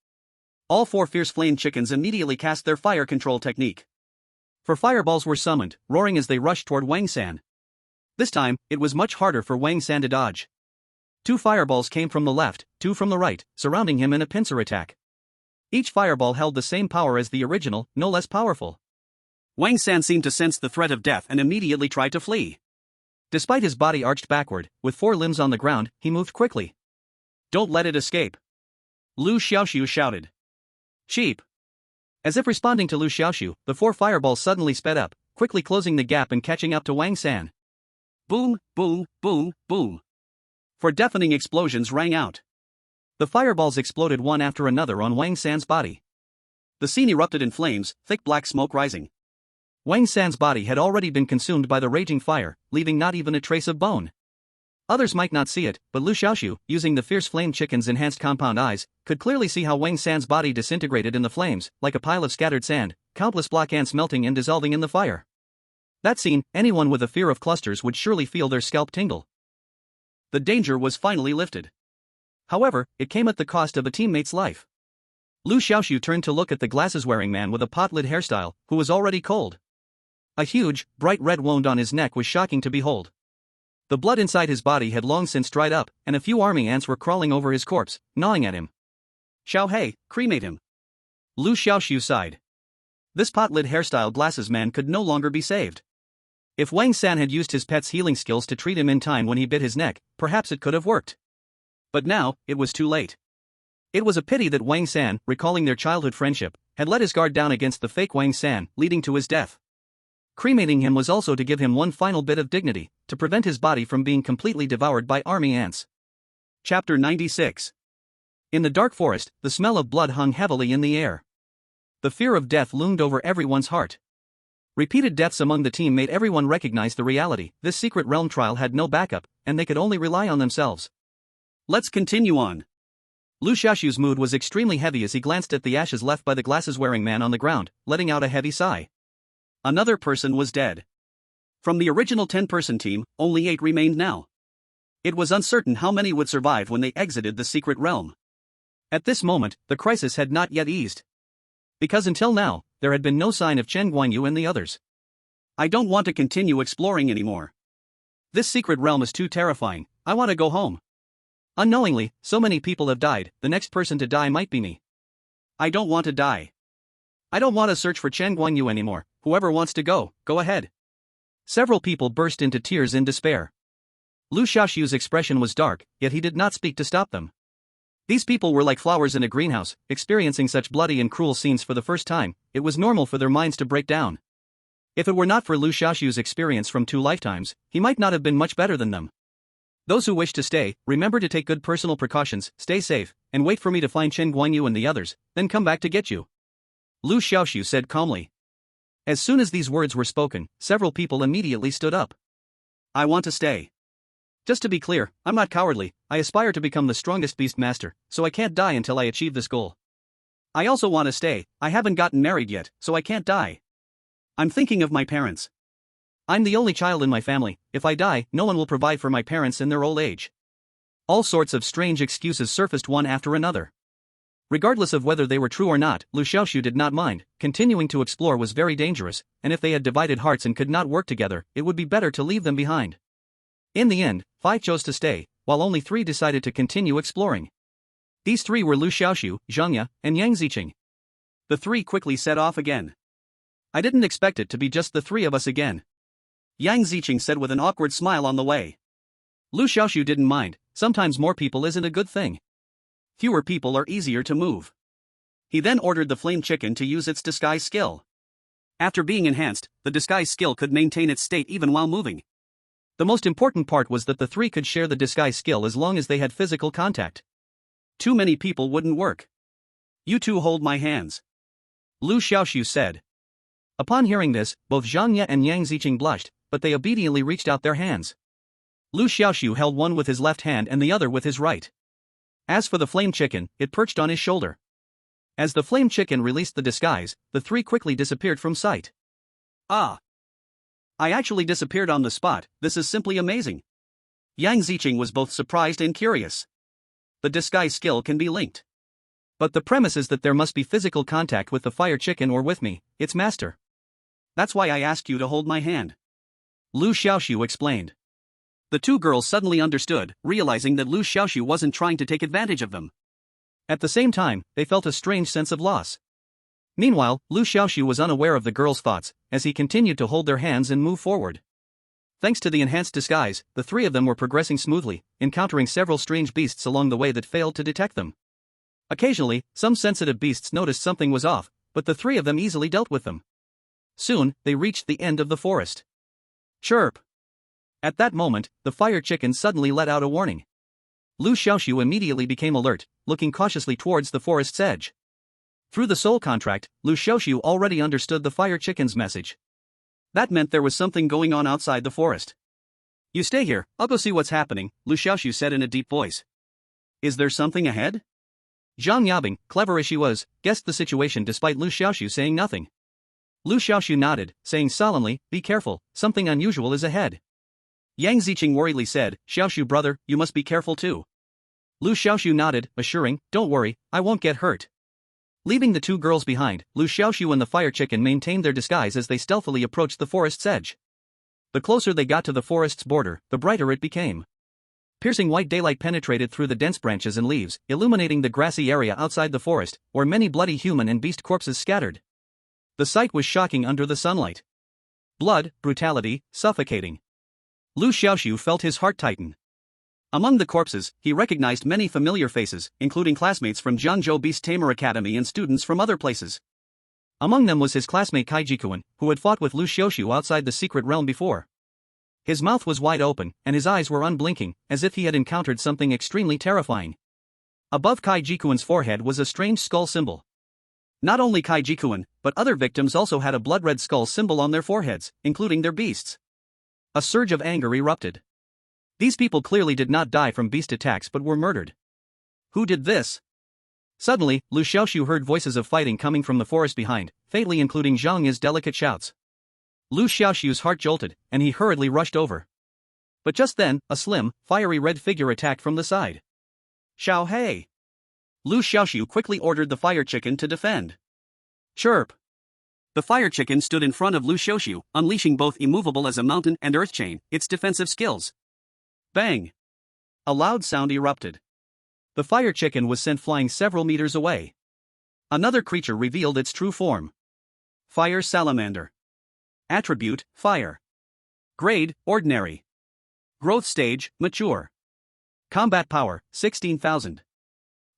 All 4 fierce flame chickens immediately cast their fire control technique. 4 fireballs were summoned, roaring as they rushed toward Wang San. This time, it was much harder for Wang San to dodge. 2 fireballs came from the left, 2 from the right, surrounding him in a pincer attack. Each fireball held the same power as the original, no less powerful. Wang San seemed to sense the threat of death and immediately tried to flee. Despite his body arched backward, with 4 limbs on the ground, he moved quickly. Don't let it escape. Liu Xiaoxu shouted. Cheap. As if responding to Liu Xiaoxu, the 4 fireballs suddenly sped up, quickly closing the gap and catching up to Wang San. Boom, boom, boom, boom. Four deafening explosions rang out. The fireballs exploded one after another on Wang San's body. The scene erupted in flames, thick black smoke rising. Wang San's body had already been consumed by the raging fire, leaving not even a trace of bone. Others might not see it, but Liu Xiaoxu, using the fierce flame chicken's enhanced compound eyes, could clearly see how Wang San's body disintegrated in the flames, like a pile of scattered sand, countless black ants melting and dissolving in the fire. That scene, anyone with a fear of clusters would surely feel their scalp tingle. The danger was finally lifted. However, it came at the cost of a teammate's life. Liu Xiaoxu turned to look at the glasses-wearing man with a pot-lid hairstyle, who was already cold. A huge, bright red wound on his neck was shocking to behold. The blood inside his body had long since dried up, and a few army ants were crawling over his corpse, gnawing at him. Xiao He, cremate him. Liu Xiaoxu sighed. This pot-lid hairstyle glasses man could no longer be saved. If Wang San had used his pet's healing skills to treat him in time when he bit his neck, perhaps it could have worked. But now, it was too late. It was a pity that Wang San, recalling their childhood friendship, had let his guard down against the fake Wang San, leading to his death. Cremating him was also to give him one final bit of dignity, to prevent his body from being completely devoured by army ants. Chapter 96. In the dark forest, the smell of blood hung heavily in the air. The fear of death loomed over everyone's heart. Repeated deaths among the team made everyone recognize the reality: this secret realm trial had no backup, and they could only rely on themselves. Let's continue on. Liu Xiaoxu's mood was extremely heavy as he glanced at the ashes left by the glasses-wearing man on the ground, letting out a heavy sigh. Another person was dead. From the original 10-person team, only 8 remained now. It was uncertain how many would survive when they exited the secret realm. At this moment, the crisis had not yet eased. Because until now, there had been no sign of Chen Guanyu and the others. I don't want to continue exploring anymore. This secret realm is too terrifying. I want to go home. Unknowingly, so many people have died, the next person to die might be me. I don't want to die. I don't want to search for Chen Guanyu anymore. Whoever wants to go, go ahead. Several people burst into tears in despair. Liu Xiaoxu's expression was dark, yet he did not speak to stop them. These people were like flowers in a greenhouse, experiencing such bloody and cruel scenes for the first time. It was normal for their minds to break down. If it were not for Liu Xiaoxu's experience from 2 lifetimes, he might not have been much better than them. Those who wish to stay, remember to take good personal precautions, stay safe, and wait for me to find Chen Guanyu and the others, then come back to get you. Liu Xiaoxu said calmly. As soon as these words were spoken, several people immediately stood up. I want to stay. Just to be clear, I'm not cowardly. I aspire to become the strongest beast master, so I can't die until I achieve this goal. I also want to stay. I haven't gotten married yet, so I can't die. I'm thinking of my parents. I'm the only child in my family. If I die, no one will provide for my parents in their old age. All sorts of strange excuses surfaced one after another. Regardless of whether they were true or not, Liu Xiaoxu did not mind. Continuing to explore was very dangerous, and if they had divided hearts and could not work together, it would be better to leave them behind. In the end, 5 chose to stay, while only 3 decided to continue exploring. These 3 were Liu Xiaoxu, Zhang Ye, and Yang Ziqing. The 3 quickly set off again. I didn't expect it to be just the 3 of us again. Yang Ziqing said with an awkward smile on the way. Liu Xiaoxu didn't mind. Sometimes more people isn't a good thing. Fewer people are easier to move. He then ordered the flame chicken to use its disguise skill. After being enhanced, the disguise skill could maintain its state even while moving. The most important part was that the 3 could share the disguise skill as long as they had physical contact. Too many people wouldn't work. You 2 hold my hands. Liu Xiaoxu said. Upon hearing this, both Zhang Ye and Yang Ziqing blushed, but they obediently reached out their hands. Liu Xiaoxu held one with his left hand and the other with his right. As for the flame chicken, it perched on his shoulder. As the flame chicken released the disguise, the 3 quickly disappeared from sight. Ah! I actually disappeared on the spot. This is simply amazing. Yang Ziqing was both surprised and curious. The disguise skill can be linked. But the premise is that there must be physical contact with the fire chicken or with me, its master. That's why I asked you to hold my hand. Liu Xiaoxu explained. The 2 girls suddenly understood, realizing that Liu Xiaoxu wasn't trying to take advantage of them. At the same time, they felt a strange sense of loss. Meanwhile, Liu Xiaoxu was unaware of the girls' thoughts, as he continued to hold their hands and move forward. Thanks to the enhanced disguise, the 3 of them were progressing smoothly, encountering several strange beasts along the way that failed to detect them. Occasionally, some sensitive beasts noticed something was off, but the 3 of them easily dealt with them. Soon, they reached the end of the forest. Chirp! At that moment, the fire chicken suddenly let out a warning. Liu Xiaoxu immediately became alert, looking cautiously towards the forest's edge. Through the soul contract, Liu Xiaoxu already understood the fire chicken's message. That meant there was something going on outside the forest. You stay here, I'll go see what's happening, Liu Xiaoxu said in a deep voice. Is there something ahead? Zhang Yabing, clever as she was, guessed the situation despite Liu Xiaoxu saying nothing. Liu Xiaoxu nodded, saying solemnly, be careful, something unusual is ahead. Yang Ziqing worriedly said, Xiaoxu brother, you must be careful too. Liu Xiaoxu nodded, assuring, don't worry, I won't get hurt. Leaving the two girls behind, Liu Xiaoxu and the fire chicken maintained their disguise as they stealthily approached the forest's edge. The closer they got to the forest's border, the brighter it became. Piercing white daylight penetrated through the dense branches and leaves, illuminating the grassy area outside the forest, where many bloody human and beast corpses scattered. The sight was shocking under the sunlight. Blood, brutality, suffocating. Liu Xiaoxu felt his heart tighten. Among the corpses, he recognized many familiar faces, including classmates from Jiangzhou Beast Tamer Academy and students from other places. Among them was his classmate Kai Jikuan, who had fought with Liu Xiaoxu outside the secret realm before. His mouth was wide open, and his eyes were unblinking, as if he had encountered something extremely terrifying. Above Kai Jikuan's forehead was a strange skull symbol. Not only Kai Jikuan, but other victims also had a blood-red skull symbol on their foreheads, including their beasts. A surge of anger erupted. These people clearly did not die from beast attacks but were murdered. Who did this? Suddenly, Liu Xiaoxu heard voices of fighting coming from the forest behind, fatally including Zhang Yi's delicate shouts. Liu Xiaoxu's heart jolted, and he hurriedly rushed over. But just then, a slim, fiery red figure attacked from the side. Xiao Hei! Liu Xiaoxu quickly ordered the fire chicken to defend. Chirp! The fire chicken stood in front of Liu Xiaoxu, unleashing both immovable as a mountain and earth chain, its defensive skills. Bang! A loud sound erupted. The fire chicken was sent flying several meters away. Another creature revealed its true form. Fire salamander. Attribute, fire. Grade, ordinary. Growth stage, mature. Combat power, 16,000.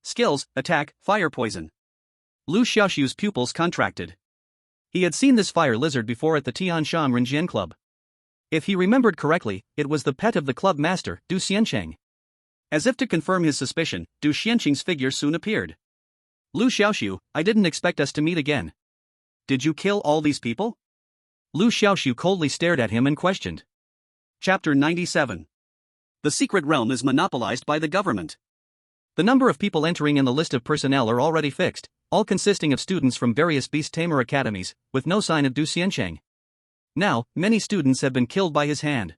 Skills, attack, fire poison. Liu Xiaoxu's pupils contracted. He had seen this fire lizard before at the Tianshan Renjian Club. If he remembered correctly, it was the pet of the club master, Du Xiancheng. As if to confirm his suspicion, Du Xiancheng's figure soon appeared. Liu Xiaoxu, I didn't expect us to meet again. Did you kill all these people? Liu Xiaoxu coldly stared at him and questioned. Chapter 97. The secret realm is monopolized by the government. The number of people entering in the list of personnel are already fixed, all consisting of students from various beast tamer academies, with no sign of Du Xiancheng. Now, many students have been killed by his hand.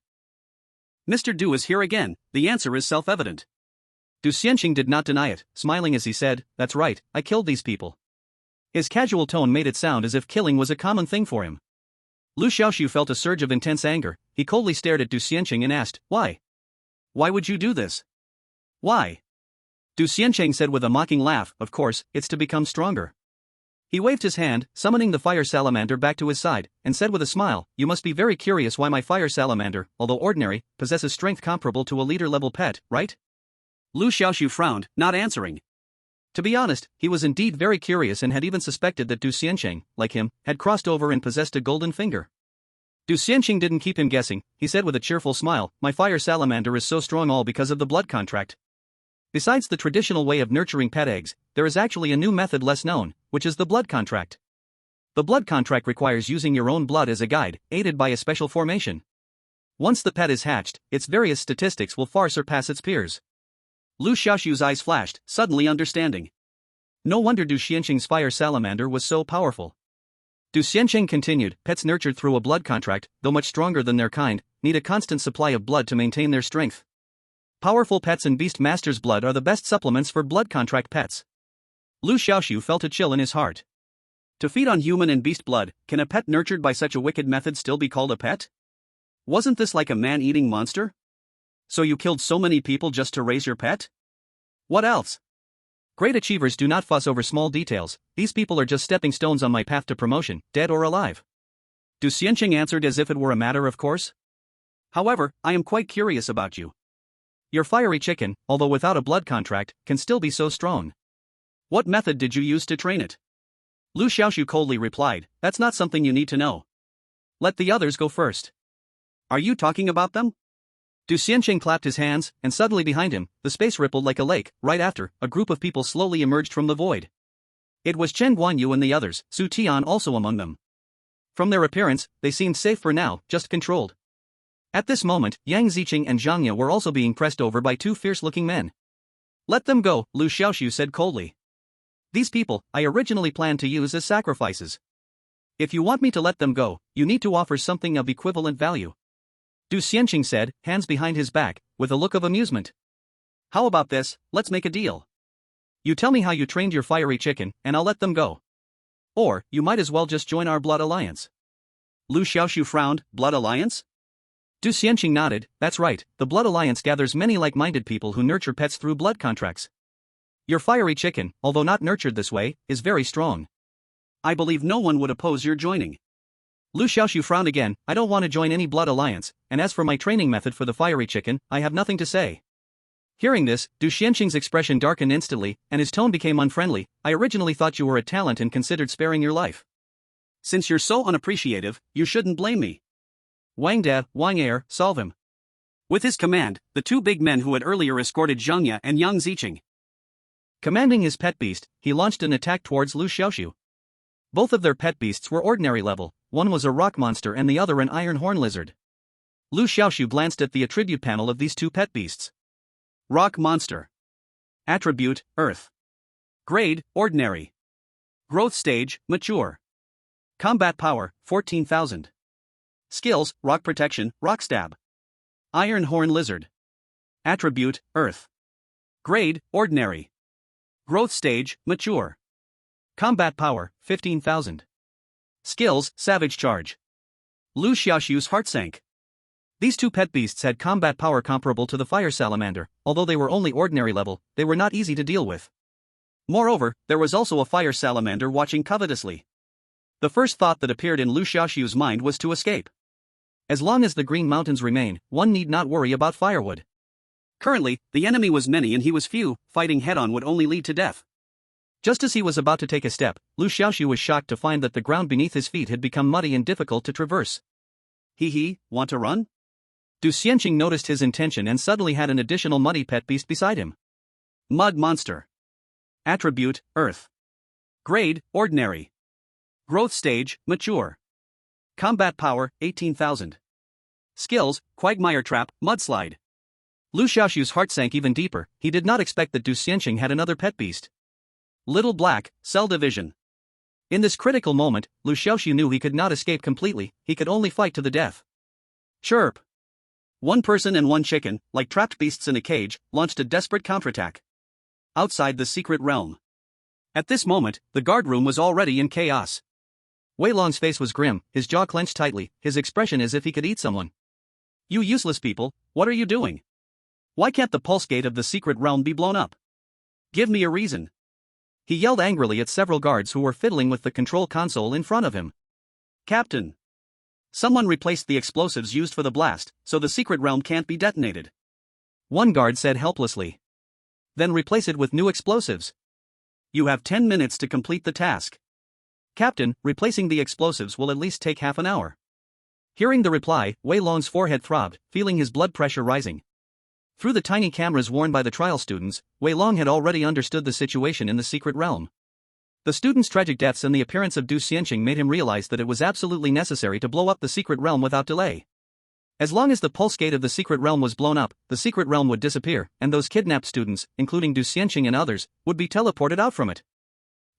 Mr. Du is here again, the answer is self-evident. Du Xiancheng did not deny it, smiling as he said, that's right, I killed these people. His casual tone made it sound as if killing was a common thing for him. Liu Xiaoxu felt a surge of intense anger. He coldly stared at Du Xiancheng and asked, why? Why would you do this? Why? Du Xiancheng said with a mocking laugh, of course, it's to become stronger. He waved his hand, summoning the fire salamander back to his side, and said with a smile, you must be very curious why my fire salamander, although ordinary, possesses strength comparable to a leader-level pet, right? Liu Xiaoxu frowned, not answering. To be honest, he was indeed very curious and had even suspected that Du Xiancheng, like him, had crossed over and possessed a golden finger. Du Xiancheng didn't keep him guessing. He said with a cheerful smile, my fire salamander is so strong all because of the blood contract. Besides the traditional way of nurturing pet eggs, there is actually a new method less known, which is the blood contract. The blood contract requires using your own blood as a guide, aided by a special formation. Once the pet is hatched, its various statistics will far surpass its peers. Liu Xiaoxu's eyes flashed, suddenly understanding. No wonder Du Xiancheng's fire salamander was so powerful. Du Xiancheng continued, pets nurtured through a blood contract, though much stronger than their kind, need a constant supply of blood to maintain their strength. Powerful pets and beast masters' blood are the best supplements for blood contract pets. Liu Xiaoxu felt a chill in his heart. To feed on human and beast blood, can a pet nurtured by such a wicked method still be called a pet? Wasn't this like a man-eating monster? So you killed so many people just to raise your pet? What else? Great achievers do not fuss over small details. These people are just stepping stones on my path to promotion, dead or alive. Du Xiancheng answered as if it were a matter of course. However, I am quite curious about you. Your fiery chicken, although without a blood contract, can still be so strong. What method did you use to train it? Liu Xiaoxu coldly replied, that's not something you need to know. Let the others go first. Are you talking about them? Du Xianqing clapped his hands, and suddenly behind him, the space rippled like a lake. Right after, a group of people slowly emerged from the void. It was Chen Guanyu and the others, Su Tian also among them. From their appearance, they seemed safe for now, just controlled. At this moment, Yang Ziqing and Zhang Ye were also being pressed over by two fierce-looking men. "Let them go," Liu Xiaoxu said coldly. "These people, I originally planned to use as sacrifices. If you want me to let them go, you need to offer something of equivalent value." Du Xianqing said, hands behind his back, with a look of amusement. "How about this, let's make a deal. You tell me how you trained your fiery chicken, and I'll let them go. Or, you might as well just join our blood alliance." Liu Xiaoxu frowned. "Blood alliance?" Du Xianqing nodded. "That's right, the blood alliance gathers many like-minded people who nurture pets through blood contracts. Your fiery chicken, although not nurtured this way, is very strong. I believe no one would oppose your joining." Liu Xiaoxu frowned again. "I don't want to join any blood alliance, and as for my training method for the fiery chicken, I have nothing to say." Hearing this, Du Xianqing's expression darkened instantly, and his tone became unfriendly. "I originally thought you were a talent and considered sparing your life. Since you're so unappreciative, you shouldn't blame me. Wang De, Wang Er, solve him." With his command, the two big men who had earlier escorted Zhang Ye and Yang Ziqing. Commanding his pet beast, he launched an attack towards Liu Xiaoxu. Both of their pet beasts were ordinary level, one was a rock monster and the other an iron horn lizard. Liu Xiaoxu glanced at the attribute panel of these two pet beasts. Rock monster. Attribute, Earth. Grade, ordinary. Growth stage, mature. Combat power, 14,000. Skills, rock protection, rock stab. Iron horn lizard. Attribute, Earth. Grade, ordinary. Growth stage, mature. Combat power, 15,000. Skills, savage charge. Liu Xiaoxu's heart sank. These two pet beasts had combat power comparable to the fire salamander. Although they were only ordinary level, they were not easy to deal with. Moreover, there was also a fire salamander watching covetously. The first thought that appeared in Liu Xiaoxu's mind was to escape. As long as the Green Mountains remain, one need not worry about firewood. Currently, the enemy was many and he was few. Fighting head-on would only lead to death. Just as he was about to take a step, Liu Xiaoxu was shocked to find that the ground beneath his feet had become muddy and difficult to traverse. "Hee, want to run?" Du Xianqing noticed his intention and suddenly had an additional muddy pet beast beside him. Mud monster. Attribute, Earth. Grade, ordinary. Growth stage, mature. Combat power, 18,000. Skills, quagmire trap, mudslide. Liu Xiaoxu's heart sank even deeper. He did not expect that Du Xianqing had another pet beast. Little Black, Cell Division. In this critical moment, Liu Xiaoxu knew he could not escape completely, he could only fight to the death. Chirp. One person and one chicken, like trapped beasts in a cage, launched a desperate counterattack. Outside the secret realm. At this moment, the guard room was already in chaos. Wei Long's face was grim, his jaw clenched tightly, his expression as if he could eat someone. "You useless people, what are you doing? Why can't the pulse gate of the secret realm be blown up? Give me a reason." He yelled angrily at several guards who were fiddling with the control console in front of him. "Captain! Someone replaced the explosives used for the blast, so the secret realm can't be detonated." One guard said helplessly. "Then replace it with new explosives. You have 10 minutes to complete the task." "Captain, replacing the explosives will at least take half an hour." Hearing the reply, Wei Long's forehead throbbed, feeling his blood pressure rising. Through the tiny cameras worn by the trial students, Wei Long had already understood the situation in the secret realm. The students' tragic deaths and the appearance of Du Xianqing made him realize that it was absolutely necessary to blow up the secret realm without delay. As long as the pulse gate of the secret realm was blown up, the secret realm would disappear, and those kidnapped students, including Du Xianqing and others, would be teleported out from it.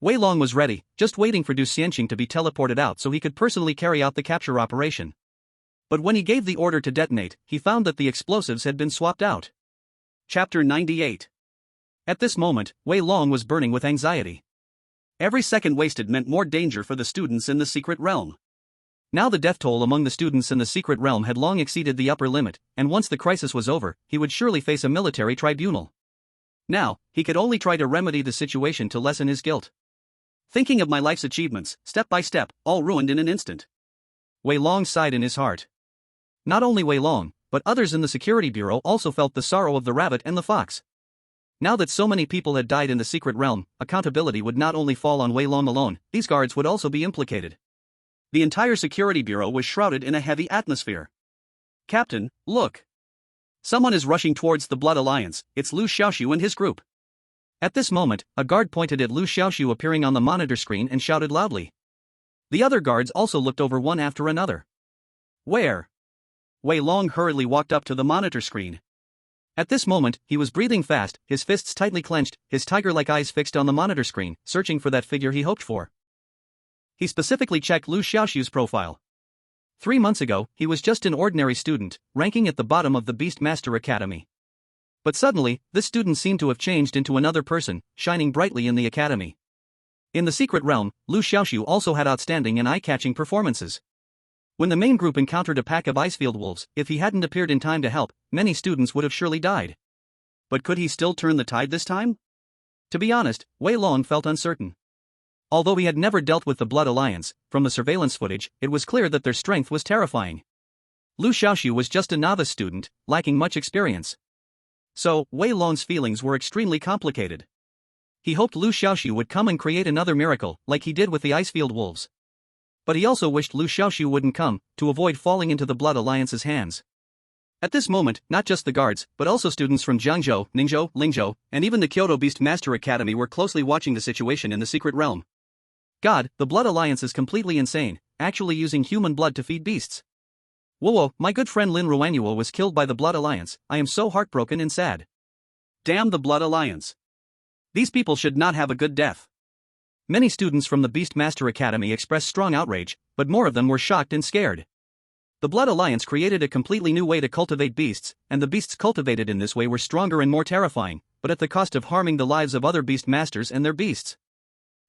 Wei Long was ready, just waiting for Du Xianqing to be teleported out so he could personally carry out the capture operation. But when he gave the order to detonate, he found that the explosives had been swapped out. Chapter 98. At this moment, Wei Long was burning with anxiety. Every second wasted meant more danger for the students in the secret realm. Now the death toll among the students in the secret realm had long exceeded the upper limit, and once the crisis was over, he would surely face a military tribunal. Now, he could only try to remedy the situation to lessen his guilt. Thinking of my life's achievements, step by step, all ruined in an instant. Wei Long sighed in his heart. Not only Wei Long, but others in the security bureau also felt the sorrow of the rabbit and the fox. Now that so many people had died in the secret realm, accountability would not only fall on Wei Long alone, these guards would also be implicated. The entire security bureau was shrouded in a heavy atmosphere. "Captain, look!" Someone is rushing towards the Blood Alliance. It's Liu Xiaoxu and his group. At this moment, a guard pointed at Liu Xiaoxu appearing on the monitor screen and shouted loudly. The other guards also looked over one after another. Where? Wei Long hurriedly walked up to the monitor screen. At this moment, he was breathing fast, his fists tightly clenched, his tiger-like eyes fixed on the monitor screen, searching for that figure he hoped for. He specifically checked Liu Xiaoxu's profile. 3 months ago, he was just an ordinary student, ranking at the bottom of the Beastmaster Academy. But suddenly, this student seemed to have changed into another person, shining brightly in the academy. In the secret realm, Liu Xiaoxu also had outstanding and eye-catching performances. When the main group encountered a pack of icefield wolves, if he hadn't appeared in time to help, many students would have surely died. But could he still turn the tide this time? To be honest, Wei Long felt uncertain. Although he had never dealt with the Blood Alliance, from the surveillance footage, it was clear that their strength was terrifying. Liu Xiaoxu was just a novice student, lacking much experience. So, Wei Long's feelings were extremely complicated. He hoped Liu Xiaoxu would come and create another miracle, like he did with the icefield wolves. But he also wished Liu Xiaoxu wouldn't come, to avoid falling into the Blood Alliance's hands. At this moment, not just the guards, but also students from Jiangzhou, Ningzhou, Lingzhou, and even the Kyoto Beastmaster Academy were closely watching the situation in the secret realm. God, the Blood Alliance is completely insane, actually using human blood to feed beasts. Whoa, my good friend Lin Ruanuo was killed by the Blood Alliance. I am so heartbroken and sad. Damn the Blood Alliance. These people should not have a good death. Many students from the Beastmaster Academy expressed strong outrage, but more of them were shocked and scared. The Blood Alliance created a completely new way to cultivate beasts, and the beasts cultivated in this way were stronger and more terrifying, but at the cost of harming the lives of other Beastmasters and their beasts.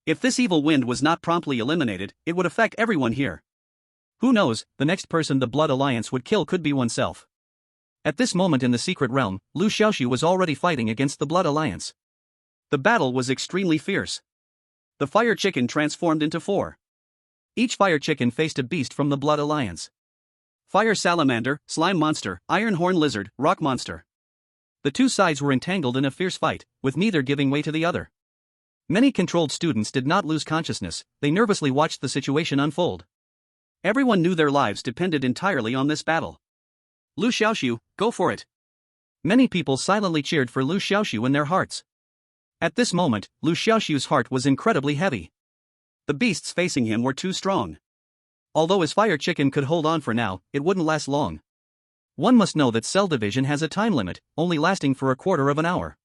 If this evil wind was not promptly eliminated, it would affect everyone here. Who knows, the next person the Blood Alliance would kill could be oneself. At this moment in the secret realm, Liu Xiaoxu was already fighting against the Blood Alliance. The battle was extremely fierce. The fire chicken transformed into 4. Each fire chicken faced a beast from the Blood Alliance. Fire salamander, slime monster, iron horn lizard, rock monster. The two sides were entangled in a fierce fight, with neither giving way to the other. Many controlled students did not lose consciousness, they nervously watched the situation unfold. Everyone knew their lives depended entirely on this battle. Liu Xiaoxu, go for it. Many people silently cheered for Liu Xiaoxu in their hearts. At this moment, Liu Xiaoxu's heart was incredibly heavy. The beasts facing him were too strong. Although his fire chicken could hold on for now, it wouldn't last long. One must know that cell division has a time limit, only lasting for a quarter of an hour.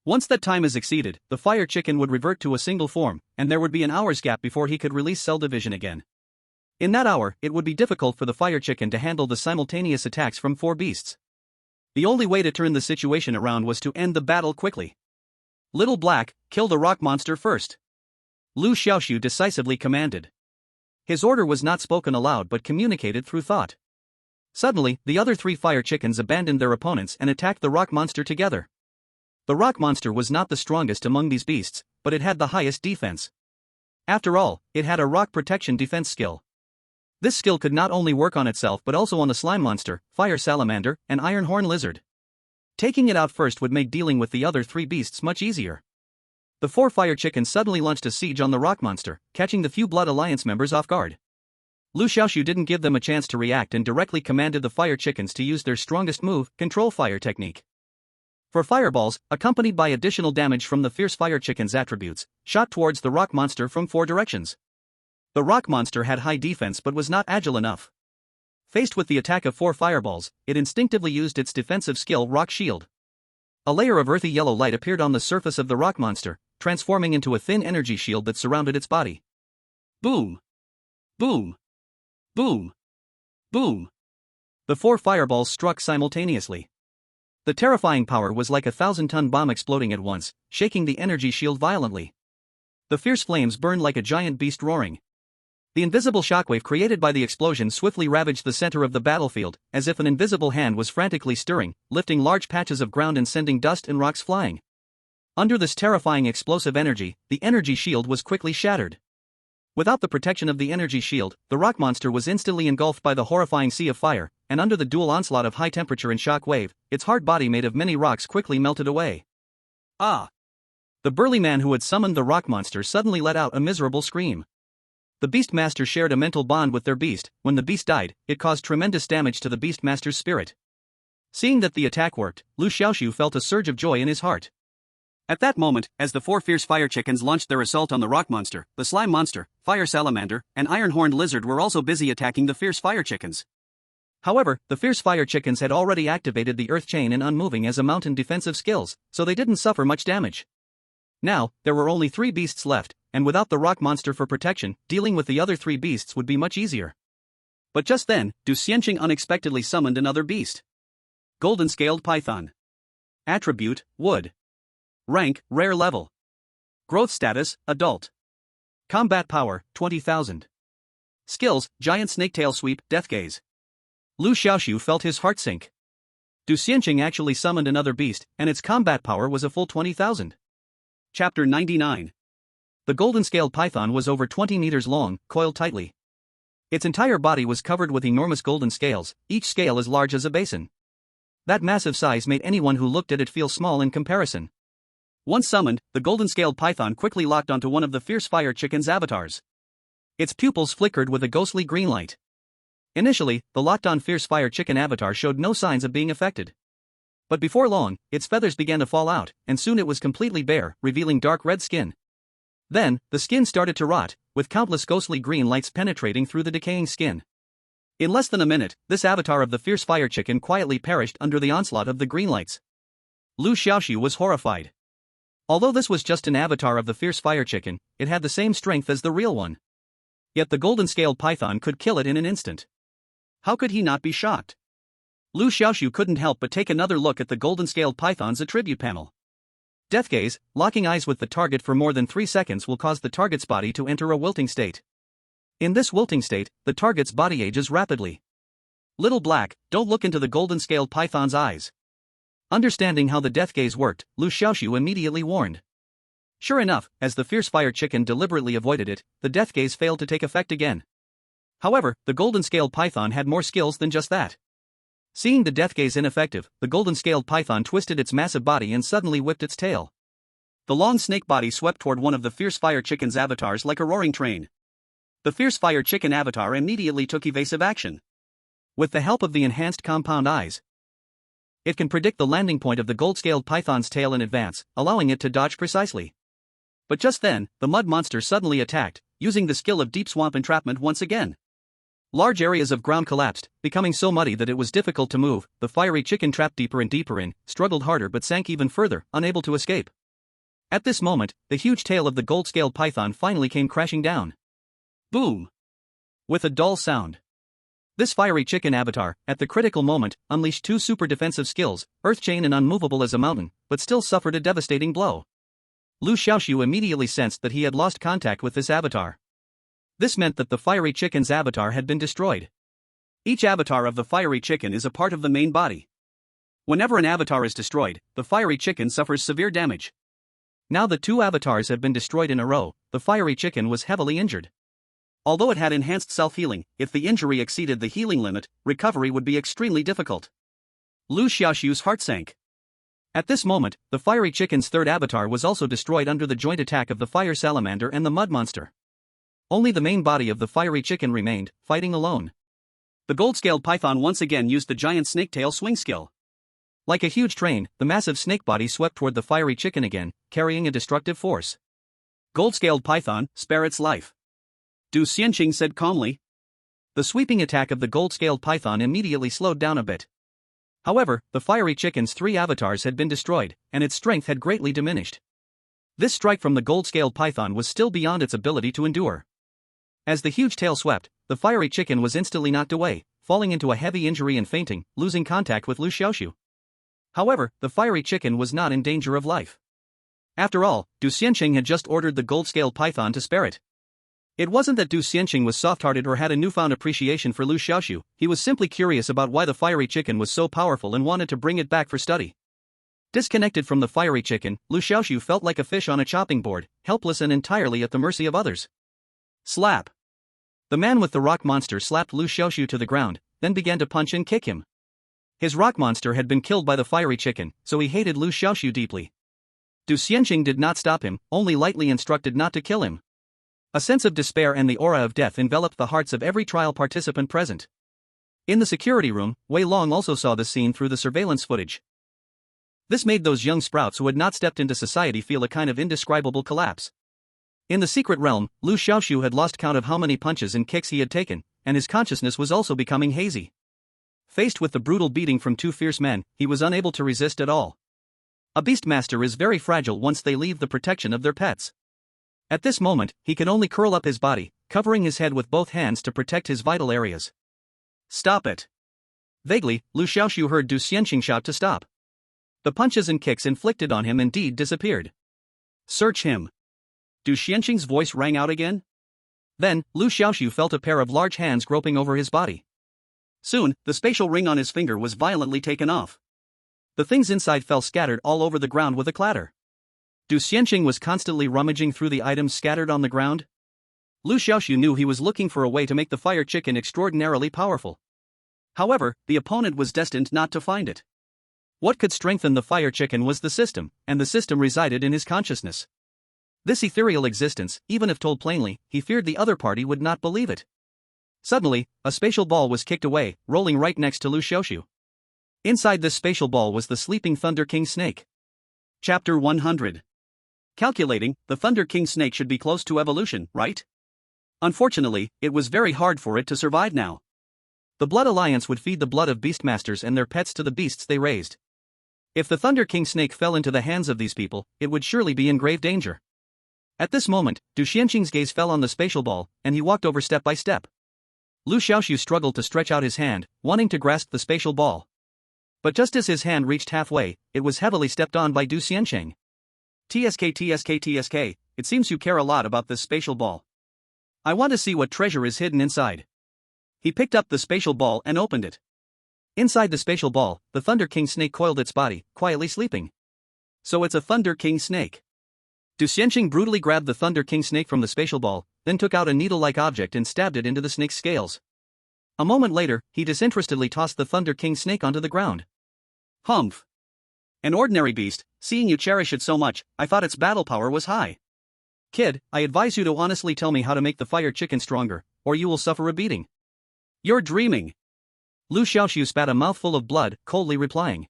Once that time is exceeded, the fire chicken would revert to a single form, and there would be an hour's gap before he could release cell division again. In that hour, it would be difficult for the fire chicken to handle the simultaneous attacks from 4 beasts. The only way to turn the situation around was to end the battle quickly. Little Black, kill the rock monster first. Liu Xiaoxu decisively commanded. His order was not spoken aloud but communicated through thought. Suddenly, the other 3 fire chickens abandoned their opponents and attacked the rock monster together. The rock monster was not the strongest among these beasts, but it had the highest defense. After all, it had a rock protection defense skill. This skill could not only work on itself but also on the slime monster, fire salamander, and iron horn lizard. Taking it out first would make dealing with the other 3 beasts much easier. The 4 fire chickens suddenly launched a siege on the rock monster, catching the few Blood Alliance members off guard. Liu Xiaoxu didn't give them a chance to react and directly commanded the fire chickens to use their strongest move, control fire technique. For fireballs, accompanied by additional damage from the fierce fire chicken's attributes, shot towards the rock monster from 4 directions. The rock monster had high defense but was not agile enough. Faced with the attack of 4 fireballs, it instinctively used its defensive skill Rock Shield. A layer of earthy yellow light appeared on the surface of the rock monster, transforming into a thin energy shield that surrounded its body. Boom! Boom! Boom! Boom! The 4 fireballs struck simultaneously. The terrifying power was like a 1,000-ton bomb exploding at once, shaking the energy shield violently. The fierce flames burned like a giant beast roaring. The invisible shockwave created by the explosion swiftly ravaged the center of the battlefield, as if an invisible hand was frantically stirring, lifting large patches of ground and sending dust and rocks flying. Under this terrifying explosive energy, the energy shield was quickly shattered. Without the protection of the energy shield, the rock monster was instantly engulfed by the horrifying sea of fire, and under the dual onslaught of high temperature and shock wave, its hard body made of many rocks quickly melted away. Ah! The burly man who had summoned the rock monster suddenly let out a miserable scream. The Beastmaster shared a mental bond with their beast. When the beast died, it caused tremendous damage to the Beastmaster's spirit. Seeing that the attack worked, Liu Xiaoxu felt a surge of joy in his heart. At that moment, as the four fierce fire chickens launched their assault on the rock monster, the slime monster, fire salamander, and iron-horned lizard were also busy attacking the fierce fire chickens. However, the fierce fire chickens had already activated the earth chain and unmoving as a mountain defensive skills, so they didn't suffer much damage. Now, there were only 3 beasts left, and without the rock monster for protection, dealing with the other 3 beasts would be much easier. But just then, Du Xianqing unexpectedly summoned another beast. Golden Scaled Python. Attribute, Wood. Rank, Rare Level. Growth Status, Adult. Combat Power, 20,000. Skills, Giant Snaketail Sweep, Death Gaze. Liu Xiaoxu felt his heart sink. Du Xianqing actually summoned another beast, and its combat power was a full 20,000. Chapter 99. The golden scaled python was over 20 meters long, coiled tightly. Its entire body was covered with enormous golden scales, each scale as large as a basin. That massive size made anyone who looked at it feel small in comparison. Once summoned, the golden scaled python quickly locked onto one of the fierce fire chicken's avatars. Its pupils flickered with a ghostly green light. Initially, the locked-on fierce fire chicken avatar showed no signs of being affected. But before long, its feathers began to fall out, and soon it was completely bare, revealing dark red skin. Then, the skin started to rot, with countless ghostly green lights penetrating through the decaying skin. In less than a minute, this avatar of the fierce fire chicken quietly perished under the onslaught of the green lights. Liu Xiaoxu was horrified. Although this was just an avatar of the fierce fire chicken, it had the same strength as the real one. Yet the golden-scaled python could kill it in an instant. How could he not be shocked? Liu Xiaoxu couldn't help but take another look at the golden-scaled python's attribute panel. Death Gaze, locking eyes with the target for more than 3 seconds will cause the target's body to enter a wilting state. In this wilting state, the target's body ages rapidly. Little Black, don't look into the golden-scaled python's eyes. Understanding how the Death Gaze worked, Liu Xiaoxu immediately warned. Sure enough, as the fierce fire chicken deliberately avoided it, the Death Gaze failed to take effect again. However, the golden-scaled python had more skills than just that. Seeing the Death Gaze ineffective, the golden-scaled python twisted its massive body and suddenly whipped its tail. The long snake body swept toward one of the fierce fire chicken's avatars like a roaring train. The fierce fire chicken avatar immediately took evasive action. With the help of the enhanced compound eyes, it can predict the landing point of the gold-scaled python's tail in advance, allowing it to dodge precisely. But just then, the mud monster suddenly attacked, using the skill of deep swamp entrapment once again. Large areas of ground collapsed, becoming so muddy that it was difficult to move. The fiery chicken trapped deeper and deeper in, struggled harder but sank even further, unable to escape. At this moment, the huge tail of the gold-scaled python finally came crashing down. Boom! With a dull sound. This fiery chicken avatar, at the critical moment, unleashed 2 super defensive skills, Earth Chain and Unmovable as a Mountain, but still suffered a devastating blow. Liu Xiaoxu immediately sensed that he had lost contact with this avatar. This meant that the fiery chicken's avatar had been destroyed. Each avatar of the fiery chicken is a part of the main body. Whenever an avatar is destroyed, the fiery chicken suffers severe damage. Now the 2 avatars have been destroyed in a row, the fiery chicken was heavily injured. Although it had enhanced self-healing, if the injury exceeded the healing limit, recovery would be extremely difficult. Liu Xiaoxu's heart sank. At this moment, the fiery chicken's 3rd avatar was also destroyed under the joint attack of the fire salamander and the mud monster. Only the main body of the fiery chicken remained, fighting alone. The gold-scaled python once again used the giant snake-tail swing skill. Like a huge train, the massive snake body swept toward the fiery chicken again, carrying a destructive force. Gold-scaled python, spare its life. Du Xianqing said calmly. The sweeping attack of the gold-scaled python immediately slowed down a bit. However, the fiery chicken's 3 avatars had been destroyed, and its strength had greatly diminished. This strike from the gold-scaled python was still beyond its ability to endure. As the huge tail swept, the fiery chicken was instantly knocked away, falling into a heavy injury and fainting, losing contact with Liu Xiaoxu. However, the fiery chicken was not in danger of life. After all, Du Xianqing had just ordered the gold-scaled python to spare it. It wasn't that Du Xianqing was soft-hearted or had a newfound appreciation for Liu Xiaoxu, he was simply curious about why the fiery chicken was so powerful and wanted to bring it back for study. Disconnected from the fiery chicken, Liu Xiaoxu felt like a fish on a chopping board, helpless and entirely at the mercy of others. Slap! The man with the rock monster slapped Liu Xiaoxu to the ground, then began to punch and kick him. His rock monster had been killed by the fiery chicken, so he hated Liu Xiaoxu deeply. Du Xianqing did not stop him, only lightly instructed not to kill him. A sense of despair and the aura of death enveloped the hearts of every trial participant present. In the security room, Wei Long also saw this scene through the surveillance footage. This made those young sprouts who had not stepped into society feel a kind of indescribable collapse. In the secret realm, Liu Xiaoxu had lost count of how many punches and kicks he had taken, and his consciousness was also becoming hazy. Faced with the brutal beating from two fierce men, he was unable to resist at all. A beastmaster is very fragile once they leave the protection of their pets. At this moment, he can only curl up his body, covering his head with both hands to protect his vital areas. Stop it! Vaguely, Liu Xiaoxu heard Du Xianqing shout to stop. The punches and kicks inflicted on him indeed disappeared. Search him! Du Xianqing's voice rang out again. Then, Liu Xiaoxu felt a pair of large hands groping over his body. Soon, the spatial ring on his finger was violently taken off. The things inside fell scattered all over the ground with a clatter. Du Xianqing was constantly rummaging through the items scattered on the ground. Liu Xiaoxu knew he was looking for a way to make the fire chicken extraordinarily powerful. However, the opponent was destined not to find it. What could strengthen the fire chicken was the system, and the system resided in his consciousness. This ethereal existence, even if told plainly, he feared the other party would not believe it. Suddenly, a spatial ball was kicked away, rolling right next to Liu Xiaoxu. Inside this spatial ball was the sleeping Thunder King snake. Chapter 100. Calculating, the Thunder King snake should be close to evolution, right? Unfortunately, it was very hard for it to survive now. The Blood Alliance would feed the blood of beastmasters and their pets to the beasts they raised. If the Thunder King snake fell into the hands of these people, it would surely be in grave danger. At this moment, Du Xianqing's gaze fell on the spatial ball, and he walked over step by step. Liu Xiaoxu struggled to stretch out his hand, wanting to grasp the spatial ball. But just as his hand reached halfway, it was heavily stepped on by Du Xianqing. TSK, it seems you care a lot about this spatial ball. I want to see what treasure is hidden inside. He picked up the spatial ball and opened it. Inside the spatial ball, the Thunder King snake coiled its body, quietly sleeping. So it's a Thunder King snake. Du Xianqing brutally grabbed the Thunder King snake from the spatial ball, then took out a needle-like object and stabbed it into the snake's scales. A moment later, he disinterestedly tossed the Thunder King snake onto the ground. Humph! An ordinary beast, seeing you cherish it so much, I thought its battle power was high. Kid, I advise you to honestly tell me how to make the fire chicken stronger, or you will suffer a beating. You're dreaming! Liu Xiaoxu spat a mouthful of blood, coldly replying.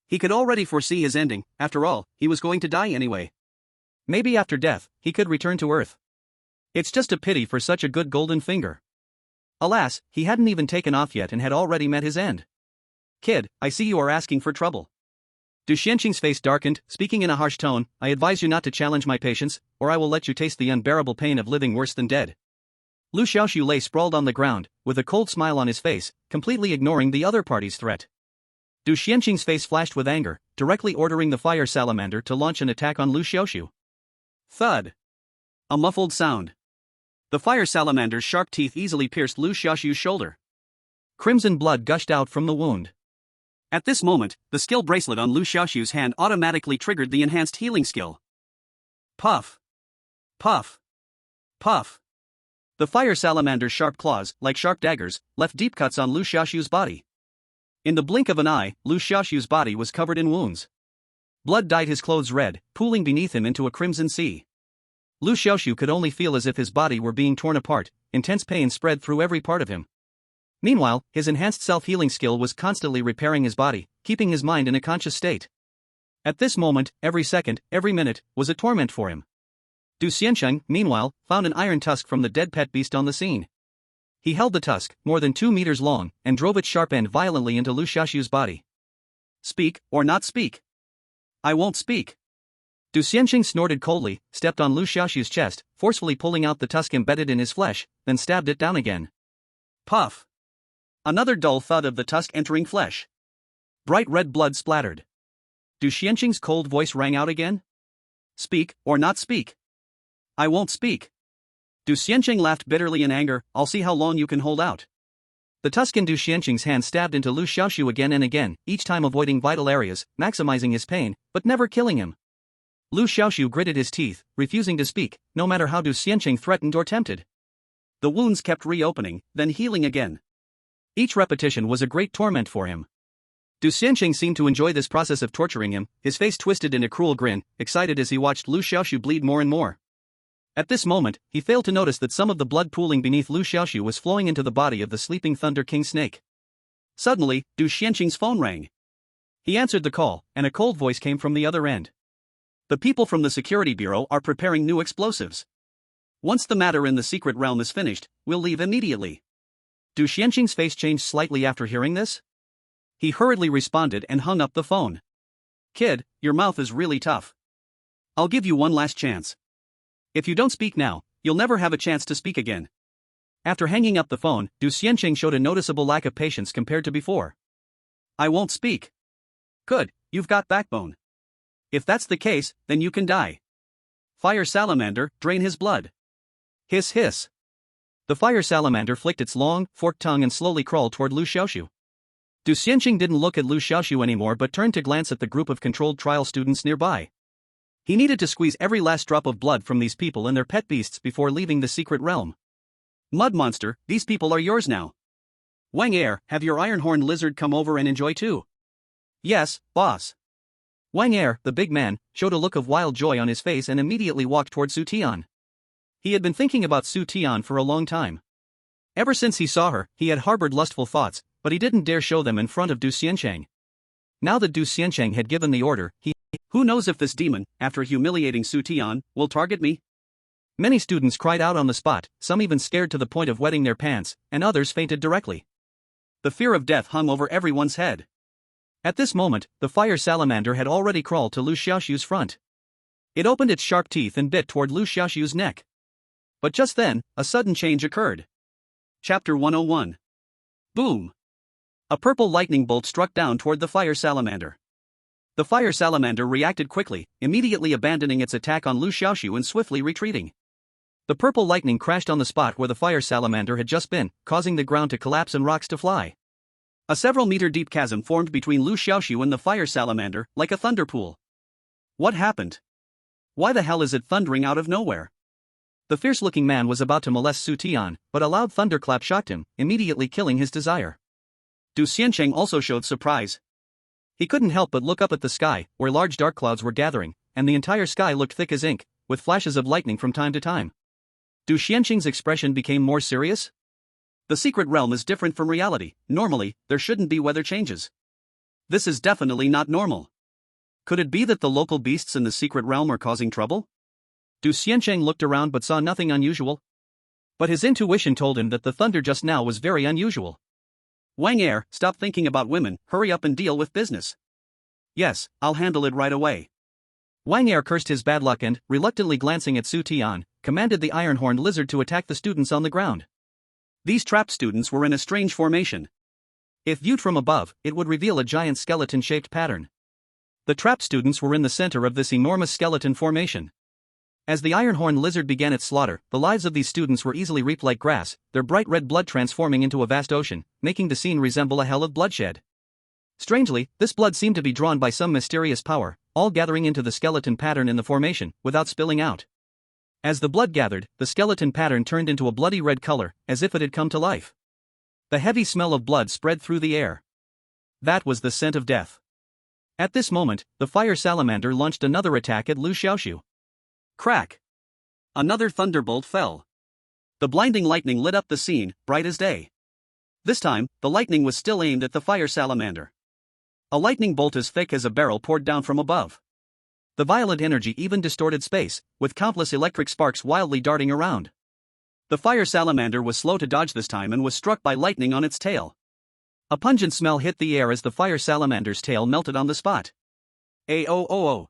He could already foresee his ending, after all, he was going to die anyway. Maybe after death, he could return to Earth. It's just a pity for such a good golden finger. Alas, he hadn't even taken off yet and had already met his end. Kid, I see you are asking for trouble. Du Xianqing's face darkened, speaking in a harsh tone, I advise you not to challenge my patience, or I will let you taste the unbearable pain of living worse than dead. Liu Xiaoxu lay sprawled on the ground, with a cold smile on his face, completely ignoring the other party's threat. Du Xianqing's face flashed with anger, directly ordering the fire salamander to launch an attack on Liu Xiaoxu. Thud! A muffled sound. The fire salamander's sharp teeth easily pierced Liu Xiaoxu's shoulder. Crimson blood gushed out from the wound. At this moment, the skill bracelet on Liu Xiaoxu's hand automatically triggered the enhanced healing skill. Puff! Puff! Puff! The fire salamander's sharp claws, like sharp daggers, left deep cuts on Liu Xiaoxu's body. In the blink of an eye, Liu Xiaoxu's body was covered in wounds. Blood dyed his clothes red, pooling beneath him into a crimson sea. Liu Xiaoxu could only feel as if his body were being torn apart, intense pain spread through every part of him. Meanwhile, his enhanced self-healing skill was constantly repairing his body, keeping his mind in a conscious state. At this moment, every second, every minute, was a torment for him. Du Xianqing, meanwhile, found an iron tusk from the dead pet beast on the scene. He held the tusk, more than 2 meters long, and drove its sharp end violently into Liu Xiaoxu's body. Speak, or not speak. I won't speak. Du Xianqing snorted coldly, stepped on Liu Xiaoxu's chest, forcefully pulling out the tusk embedded in his flesh, then stabbed it down again. Puff! Another dull thud of the tusk entering flesh. Bright red blood splattered. Du Xianqing's cold voice rang out again. Speak, or not speak. I won't speak. Du Xianqing laughed bitterly in anger, I'll see how long you can hold out. The tusk in Du Xianqing's hand stabbed into Liu Xiaoxu again and again, each time avoiding vital areas, maximizing his pain, but never killing him. Liu Xiaoxu gritted his teeth, refusing to speak, no matter how Du Xianqing threatened or tempted. The wounds kept reopening, then healing again. Each repetition was a great torment for him. Du Xianqing seemed to enjoy this process of torturing him, his face twisted in a cruel grin, excited as he watched Liu Xiaoxu bleed more and more. At this moment, he failed to notice that some of the blood pooling beneath Liu Xiaoxu was flowing into the body of the sleeping Thunder King snake. Suddenly, Du Xianqing's phone rang. He answered the call, and a cold voice came from the other end. The people from the security bureau are preparing new explosives. Once the matter in the secret realm is finished, we'll leave immediately. Du Xianqing's face changed slightly after hearing this. He hurriedly responded and hung up the phone. Kid, your mouth is really tough. I'll give you one last chance. If you don't speak now, you'll never have a chance to speak again. After hanging up the phone, Du Xianqing showed a noticeable lack of patience compared to before. I won't speak. Good, you've got backbone. If that's the case, then you can die. Fire salamander, drain his blood. Hiss hiss. The fire salamander flicked its long, forked tongue and slowly crawled toward Liu Xiaoxu. Du Xianqing didn't look at Liu Xiaoxu anymore but turned to glance at the group of controlled trial students nearby. He needed to squeeze every last drop of blood from these people and their pet beasts before leaving the secret realm. Mud monster, these people are yours now. Wang Er, have your iron-horned lizard come over and enjoy too? Yes, boss. Wang Er, the big man, showed a look of wild joy on his face and immediately walked toward Su Tian. He had been thinking about Su Tian for a long time. Ever since he saw her, he had harbored lustful thoughts, but he didn't dare show them in front of Du Xianqing. Now that Du Xianqing had given the order, who knows if this demon, after humiliating Su Tian, will target me? Many students cried out on the spot, some even scared to the point of wetting their pants, and others fainted directly. The fear of death hung over everyone's head. At this moment, the fire salamander had already crawled to Liu Xiaoxu's front. It opened its sharp teeth and bit toward Liu Xiaoxu's neck. But just then, a sudden change occurred. Chapter 101. Boom! A purple lightning bolt struck down toward the fire salamander. The fire salamander reacted quickly, immediately abandoning its attack on Liu Xiaoxu and swiftly retreating. The purple lightning crashed on the spot where the fire salamander had just been, causing the ground to collapse and rocks to fly. A several-meter-deep chasm formed between Liu Xiaoxu and the fire salamander, like a thunder pool. What happened? Why the hell is it thundering out of nowhere? The fierce-looking man was about to molest Su Tian, but a loud thunderclap shocked him, immediately killing his desire. Du Xianqing also showed surprise. He couldn't help but look up at the sky, where large dark clouds were gathering, and the entire sky looked thick as ink, with flashes of lightning from time to time. Du Xianqing's expression became more serious. The secret realm is different from reality. Normally, there shouldn't be weather changes. This is definitely not normal. Could it be that the local beasts in the secret realm are causing trouble? Du Xianqing looked around but saw nothing unusual. But his intuition told him that the thunder just now was very unusual. Wang Er, stop thinking about women, hurry up and deal with business. Yes, I'll handle it right away. Wang Er cursed his bad luck and, reluctantly glancing at Su Tian, commanded the iron-horned lizard to attack the students on the ground. These trapped students were in a strange formation. If viewed from above, it would reveal a giant skeleton-shaped pattern. The trapped students were in the center of this enormous skeleton formation. As the iron-horned lizard began its slaughter, the lives of these students were easily reaped like grass, their bright red blood transforming into a vast ocean, making the scene resemble a hell of bloodshed. Strangely, this blood seemed to be drawn by some mysterious power, all gathering into the skeleton pattern in the formation, without spilling out. As the blood gathered, the skeleton pattern turned into a bloody red color, as if it had come to life. The heavy smell of blood spread through the air. That was the scent of death. At this moment, the fire salamander launched another attack at Liu Xiaoxu. Crack! Another thunderbolt fell. The blinding lightning lit up the scene, bright as day. This time, the lightning was still aimed at the fire salamander. A lightning bolt as thick as a barrel poured down from above. The violent energy even distorted space, with countless electric sparks wildly darting around. The fire salamander was slow to dodge this time and was struck by lightning on its tail. A pungent smell hit the air as the fire salamander's tail melted on the spot. A-oh-oh-oh.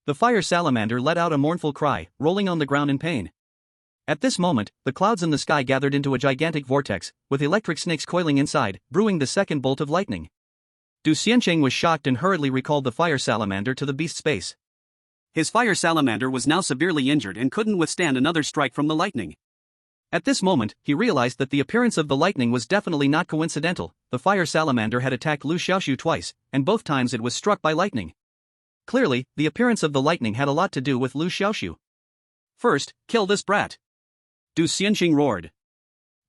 The fire salamander let out a mournful cry, rolling on the ground in pain. At this moment, the clouds in the sky gathered into a gigantic vortex, with electric snakes coiling inside, brewing the second bolt of lightning. Du Xianqing was shocked and hurriedly recalled the fire salamander to the beast's base. His fire salamander was now severely injured and couldn't withstand another strike from the lightning. At this moment, he realized that the appearance of the lightning was definitely not coincidental. The fire salamander had attacked Liu Xiaoxu twice, and both times it was struck by lightning. Clearly, the appearance of the lightning had a lot to do with Liu Xiaoxu. First, kill this brat! Du Xianqing roared.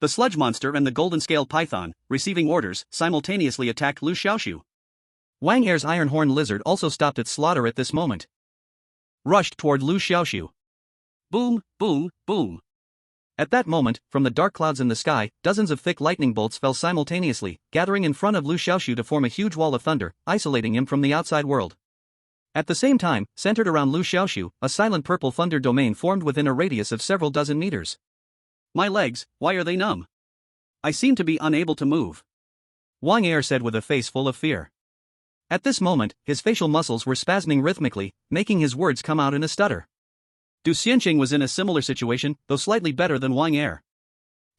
The sludge monster and the golden-scaled python, receiving orders, simultaneously attacked Liu Xiaoxu. Wang Er's iron-horned lizard also stopped its slaughter at this moment. Rushed toward Liu Xiaoxu. Boom, boom, boom. At that moment, from the dark clouds in the sky, dozens of thick lightning bolts fell simultaneously, gathering in front of Liu Xiaoxu to form a huge wall of thunder, isolating him from the outside world. At the same time, centered around Liu Xiaoxu, a silent purple thunder domain formed within a radius of several dozen meters. My legs, why are they numb? I seem to be unable to move. Wang Er said with a face full of fear. At this moment, his facial muscles were spasming rhythmically, making his words come out in a stutter. Du Xianqing was in a similar situation, though slightly better than Wang Er.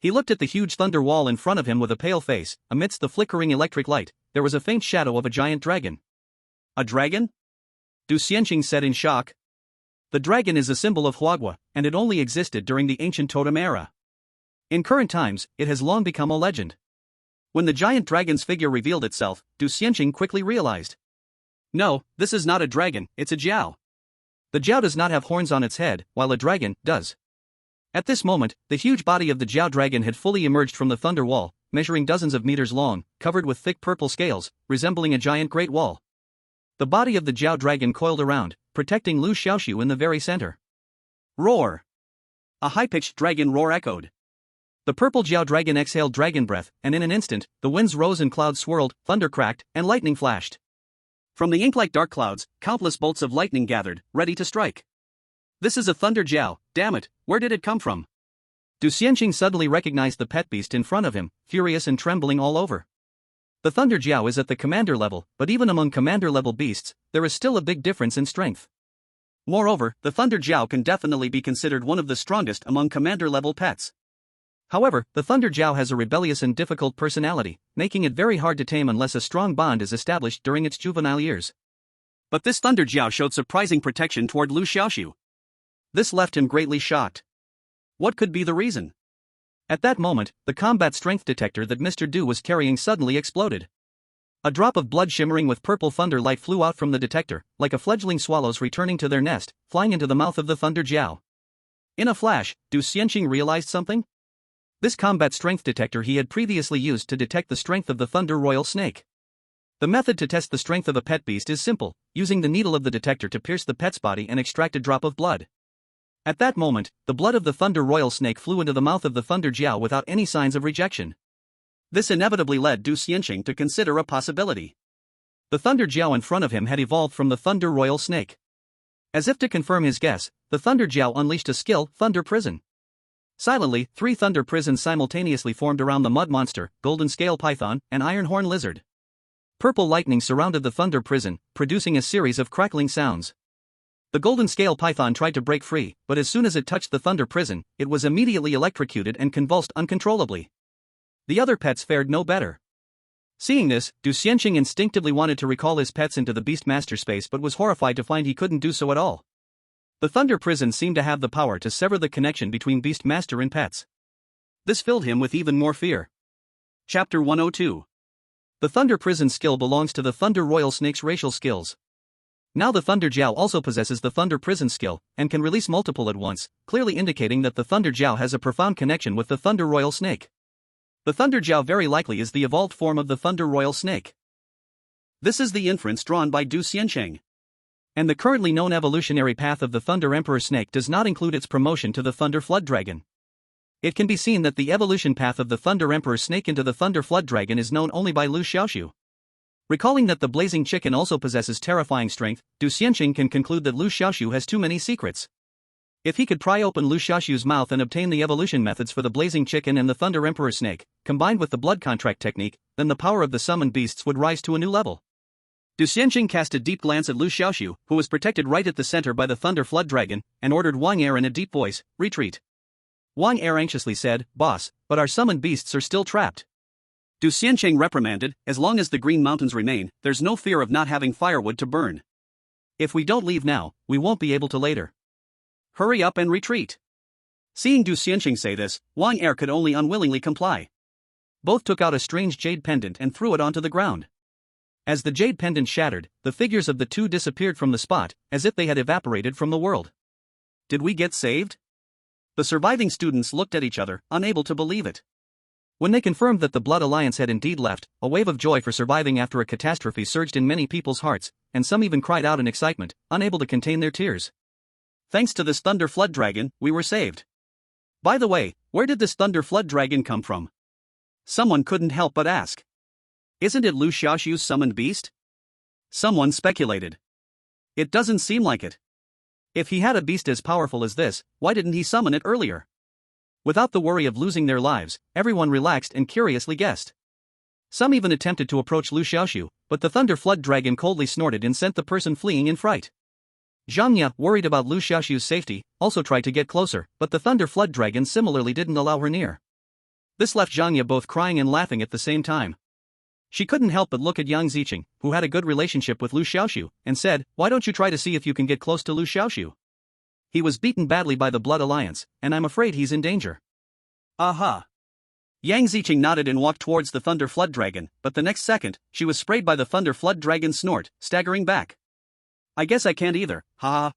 He looked at the huge thunder wall in front of him with a pale face. Amidst the flickering electric light, there was a faint shadow of a giant dragon. A dragon? Du Xianqing said in shock. The dragon is a symbol of Huagua, and it only existed during the ancient totem era. In current times, it has long become a legend. When the giant dragon's figure revealed itself, Du Xianqing quickly realized. No, this is not a dragon, it's a jiao. The jiao does not have horns on its head, while a dragon does. At this moment, the huge body of the jiao dragon had fully emerged from the thunder wall, measuring dozens of meters long, covered with thick purple scales, resembling a giant great wall. The body of the jiao dragon coiled around, protecting Liu Xiaoxu in the very center. Roar! A high-pitched dragon roar echoed. The purple jiao dragon exhaled dragon breath, and in an instant, the winds rose and clouds swirled, thunder cracked, and lightning flashed. From the ink-like dark clouds, countless bolts of lightning gathered, ready to strike. This is a thunder jiao, damn it, where did it come from? Du Xianqing suddenly recognized the pet beast in front of him, furious and trembling all over. The thunder jiao is at the commander level, but even among commander-level beasts, there is still a big difference in strength. Moreover, the thunder jiao can definitely be considered one of the strongest among commander-level pets. However, the thunder jiao has a rebellious and difficult personality, making it very hard to tame unless a strong bond is established during its juvenile years. But this thunder jiao showed surprising protection toward Liu Xiaoxu. This left him greatly shocked. What could be the reason? At that moment, the combat strength detector that Mr. Du was carrying suddenly exploded. A drop of blood shimmering with purple thunder light flew out from the detector, like a fledgling swallows returning to their nest, flying into the mouth of the thunder jiao. In a flash, Du Xianqing realized something? This combat strength detector he had previously used to detect the strength of the thunder royal snake. The method to test the strength of a pet beast is simple, using the needle of the detector to pierce the pet's body and extract a drop of blood. At that moment, the blood of the thunder royal snake flew into the mouth of the thunder jiao without any signs of rejection. This inevitably led Du Xianqing to consider a possibility. The thunder jiao in front of him had evolved from the thunder royal snake. As if to confirm his guess, the thunder jiao unleashed a skill, thunder prison. Silently, 3 thunder prisons simultaneously formed around the mud monster, golden scale python, and iron horn lizard. Purple lightning surrounded the thunder prison, producing a series of crackling sounds. The golden scale python tried to break free, but as soon as it touched the thunder prison, it was immediately electrocuted and convulsed uncontrollably. The other pets fared no better. Seeing this, Du Xianqing instinctively wanted to recall his pets into the Beastmaster space but was horrified to find he couldn't do so at all. The thunder prison seemed to have the power to sever the connection between Beastmaster and pets. This filled him with even more fear. Chapter 102. The thunder prison skill belongs to the thunder royal snake's racial skills. Now the thunder jiao also possesses the thunder prison skill, and can release multiple at once, clearly indicating that the thunder jiao has a profound connection with the thunder royal snake. The thunder jiao very likely is the evolved form of the thunder royal snake. This is the inference drawn by Du Xianqing. And the currently known evolutionary path of the Thunder Emperor snake does not include its promotion to the Thunder Flood Dragon. It can be seen that the evolution path of the Thunder Emperor snake into the Thunder Flood Dragon is known only by Liu Xiaoxu. Recalling that the blazing chicken also possesses terrifying strength, Du Xianqing can conclude that Liu Xiaoxu has too many secrets. If he could pry open Liu Xiaoxu's mouth and obtain the evolution methods for the blazing chicken and the Thunder Emperor snake, combined with the blood contract technique, then the power of the summoned beasts would rise to a new level. Du Xianqing cast a deep glance at Liu Xiaoxu, who was protected right at the center by the Thunder Flood Dragon, and ordered Wang Er in a deep voice, retreat. Wang Er anxiously said, boss, but our summoned beasts are still trapped. Du Xianqing reprimanded, as long as the Green Mountains remain, there's no fear of not having firewood to burn. If we don't leave now, we won't be able to later. Hurry up and retreat. Seeing Du Xianqing say this, Wang Er could only unwillingly comply. Both took out a strange jade pendant and threw it onto the ground. As the jade pendant shattered, the figures of the two disappeared from the spot, as if they had evaporated from the world. Did we get saved? The surviving students looked at each other, unable to believe it. When they confirmed that the Blood Alliance had indeed left, a wave of joy for surviving after a catastrophe surged in many people's hearts, and some even cried out in excitement, unable to contain their tears. Thanks to this Thunder Flood Dragon, we were saved. By the way, where did this thunder flood dragon come from? Someone couldn't help but ask. Isn't it Liu Xiaoxu's summoned beast? Someone speculated. It doesn't seem like it. If he had a beast as powerful as this, why didn't he summon it earlier? Without the worry of losing their lives, everyone relaxed and curiously guessed. Some even attempted to approach Liu Xiaoxu, but the thunder flood dragon coldly snorted and sent the person fleeing in fright. Zhang Ye, worried about Liu Xiaoxu's safety, also tried to get closer, but the thunder flood dragon similarly didn't allow her near. This left Zhang Ye both crying and laughing at the same time. She couldn't help but look at Yang Ziqing, who had a good relationship with Liu Xiaoxu, and said, "Why don't you try to see if you can get close to Liu Xiaoxu? He was beaten badly by the Blood Alliance, and I'm afraid he's in danger." Aha! Yang Ziqing nodded and walked towards the thunder flood dragon, but the next second, she was sprayed by the thunder flood dragon's snort, staggering back. "I guess I can't either, haha."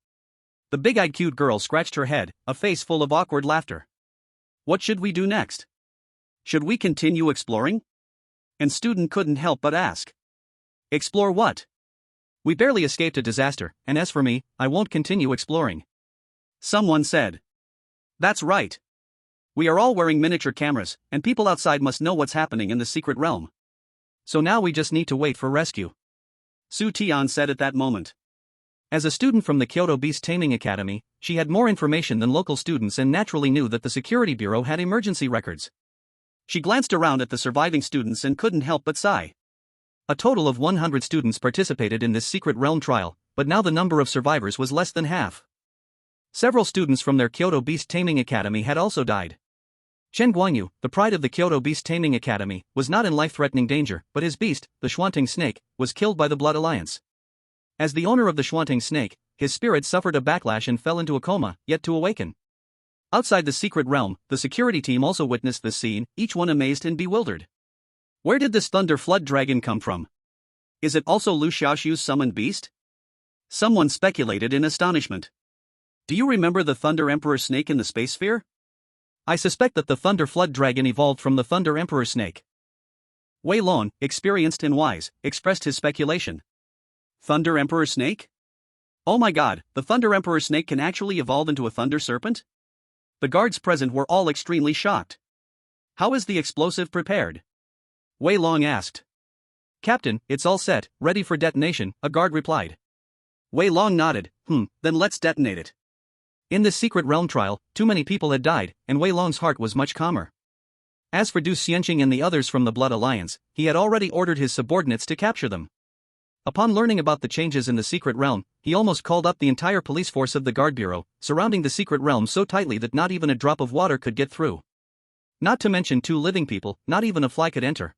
The big-eyed cute girl scratched her head, a face full of awkward laughter. "What should we do next? Should we continue exploring?" And student couldn't help but ask. "Explore what? We barely escaped a disaster, and as for me, I won't continue exploring." Someone said. "That's right. We are all wearing miniature cameras, and people outside must know what's happening in the secret realm. So now we just need to wait for rescue," Su Tian said at that moment. As a student from the Kyoto Beast Taming Academy, she had more information than local students and naturally knew that the security bureau had emergency records. She glanced around at the surviving students and couldn't help but sigh. A total of 100 students participated in this secret realm trial, but now the number of survivors was less than half. Several students from their Kyoto Beast Taming Academy had also died. Chen Guanyu, the pride of the Kyoto Beast Taming Academy, was not in life-threatening danger, but his beast, the Xuanting snake, was killed by the Blood Alliance. As the owner of the Xuanting snake, his spirit suffered a backlash and fell into a coma, yet to awaken. Outside the secret realm, the security team also witnessed this scene, each one amazed and bewildered. Where did this thunder flood dragon come from? Is it also Liu Xiaoxu's summoned beast? Someone speculated in astonishment. Do you remember the Thunder Emperor snake in the space sphere? I suspect that the Thunder Flood Dragon evolved from the Thunder Emperor snake. Wei Long, experienced and wise, expressed his speculation. Thunder Emperor snake? Oh my god, the Thunder Emperor snake can actually evolve into a thunder serpent? The guards present were all extremely shocked. How is the explosive prepared? Wei Long asked. Captain, it's all set, ready for detonation, a guard replied. Wei Long nodded, then let's detonate it. In this secret realm trial, too many people had died, and Wei Long's heart was much calmer. As for Du Xianqing and the others from the Blood Alliance, he had already ordered his subordinates to capture them. Upon learning about the changes in the secret realm, he almost called up the entire police force of the Guard Bureau, surrounding the secret realm so tightly that not even a drop of water could get through. Not to mention 2 living people, not even a fly could enter.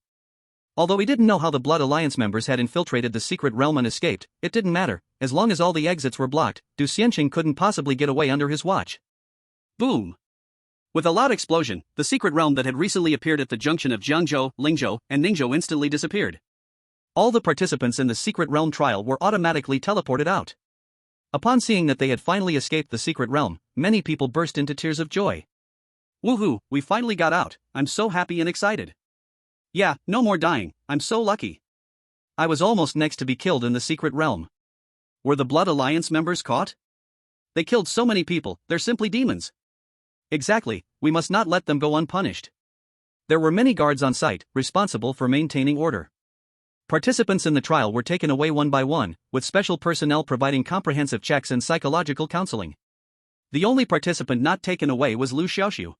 Although he didn't know how the Blood Alliance members had infiltrated the secret realm and escaped, it didn't matter. As long as all the exits were blocked, Du Xianqing couldn't possibly get away under his watch. Boom! With a loud explosion, the secret realm that had recently appeared at the junction of Jiangzhou, Lingzhou, and Ningzhou instantly disappeared. All the participants in the secret realm trial were automatically teleported out. Upon seeing that they had finally escaped the secret realm, many people burst into tears of joy. Woohoo, we finally got out, I'm so happy and excited. Yeah, no more dying, I'm so lucky. I was almost next to be killed in the secret realm. Were the Blood Alliance members caught? They killed so many people, they're simply demons. Exactly, we must not let them go unpunished. There were many guards on site, responsible for maintaining order. Participants in the trial were taken away one by one, with special personnel providing comprehensive checks and psychological counseling. The only participant not taken away was Liu Xiaoxu.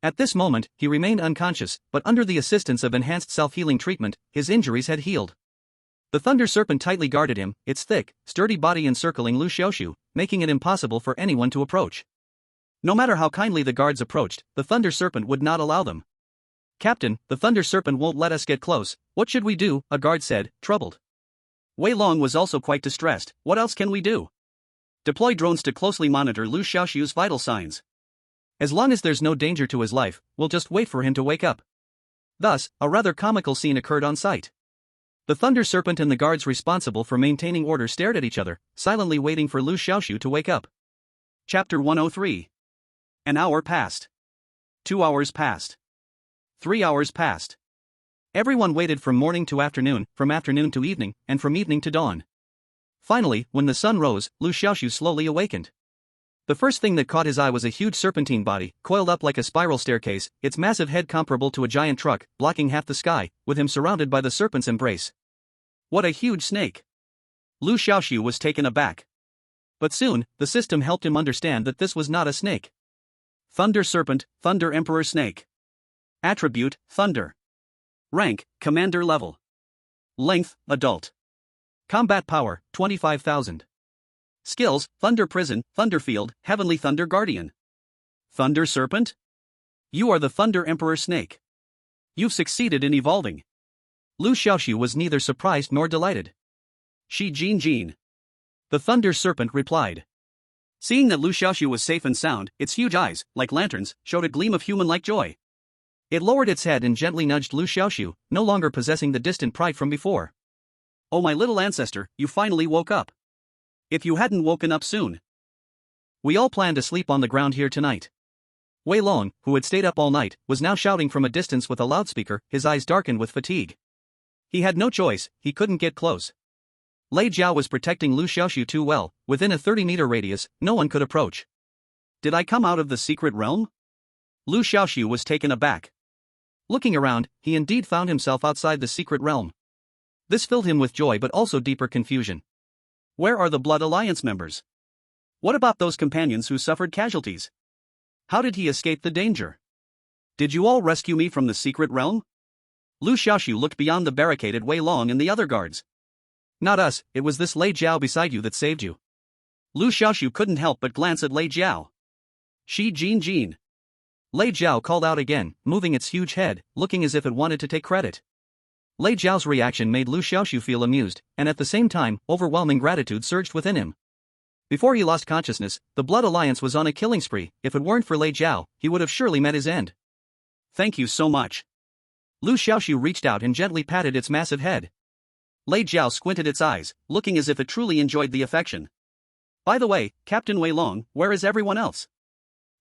At this moment, he remained unconscious, but under the assistance of enhanced self-healing treatment, his injuries had healed. The Thunder Serpent tightly guarded him, its thick, sturdy body encircling Liu Xiaoxu, making it impossible for anyone to approach. No matter how kindly the guards approached, the Thunder Serpent would not allow them. Captain, the Thunder Serpent won't let us get close, what should we do? A guard said, troubled. Wei Long was also quite distressed, what else can we do? Deploy drones to closely monitor Liu Xiaoxu's vital signs. As long as there's no danger to his life, we'll just wait for him to wake up. Thus, a rather comical scene occurred on site. The Thunder Serpent and the guards responsible for maintaining order stared at each other, silently waiting for Liu Xiaoxu to wake up. Chapter 103. An hour passed. 2 hours passed. 3 hours passed. Everyone waited from morning to afternoon, from afternoon to evening, and from evening to dawn. Finally, when the sun rose, Liu Xiaoxu slowly awakened. The first thing that caught his eye was a huge serpentine body, coiled up like a spiral staircase, its massive head comparable to a giant truck, blocking half the sky, with him surrounded by the serpent's embrace. What a huge snake! Liu Xiaoxu was taken aback. But soon, the system helped him understand that this was not a snake. Thunder Serpent, Thunder Emperor Snake. Attribute, Thunder. Rank, Commander level. Length, Adult. Combat power, 25,000. Skills, Thunder Prison, Thunder Field, Heavenly Thunder Guardian. Thunder Serpent? You are the Thunder Emperor Snake. You've succeeded in evolving. Liu Xiaoxu was neither surprised nor delighted. Shi Jin. The Thunder Serpent replied. Seeing that Liu Xiaoxu was safe and sound, its huge eyes, like lanterns, showed a gleam of human-like joy. It lowered its head and gently nudged Liu Xiaoxu, no longer possessing the distant pride from before. Oh my little ancestor, you finally woke up. If you hadn't woken up soon. We all planned to sleep on the ground here tonight. Wei Long, who had stayed up all night, was now shouting from a distance with a loudspeaker, his eyes darkened with fatigue. He had no choice, he couldn't get close. Lei Jiao was protecting Liu Xiaoxu too well, within a 30-meter radius, no one could approach. Did I come out of the secret realm? Liu Xiaoxu was taken aback. Looking around, he indeed found himself outside the secret realm. This filled him with joy but also deeper confusion. Where are the Blood Alliance members? What about those companions who suffered casualties? How did he escape the danger? Did you all rescue me from the secret realm? Liu Xiaoxu looked beyond the barricaded Wei Long and the other guards. Not us, it was this Lei Jiao beside you that saved you. Liu Xiaoxu couldn't help but glance at Lei Jiao. Shi Jin. Lei Jiao called out again, moving its huge head, looking as if it wanted to take credit. Lei Jiao's reaction made Liu Xiaoxu feel amused, and at the same time, overwhelming gratitude surged within him. Before he lost consciousness, the Blood Alliance was on a killing spree. If it weren't for Lei Jiao, he would have surely met his end. Thank you so much. Liu Xiaoxu reached out and gently patted its massive head. Lei Jiao squinted its eyes, looking as if it truly enjoyed the affection. By the way, Captain Wei Long, where is everyone else?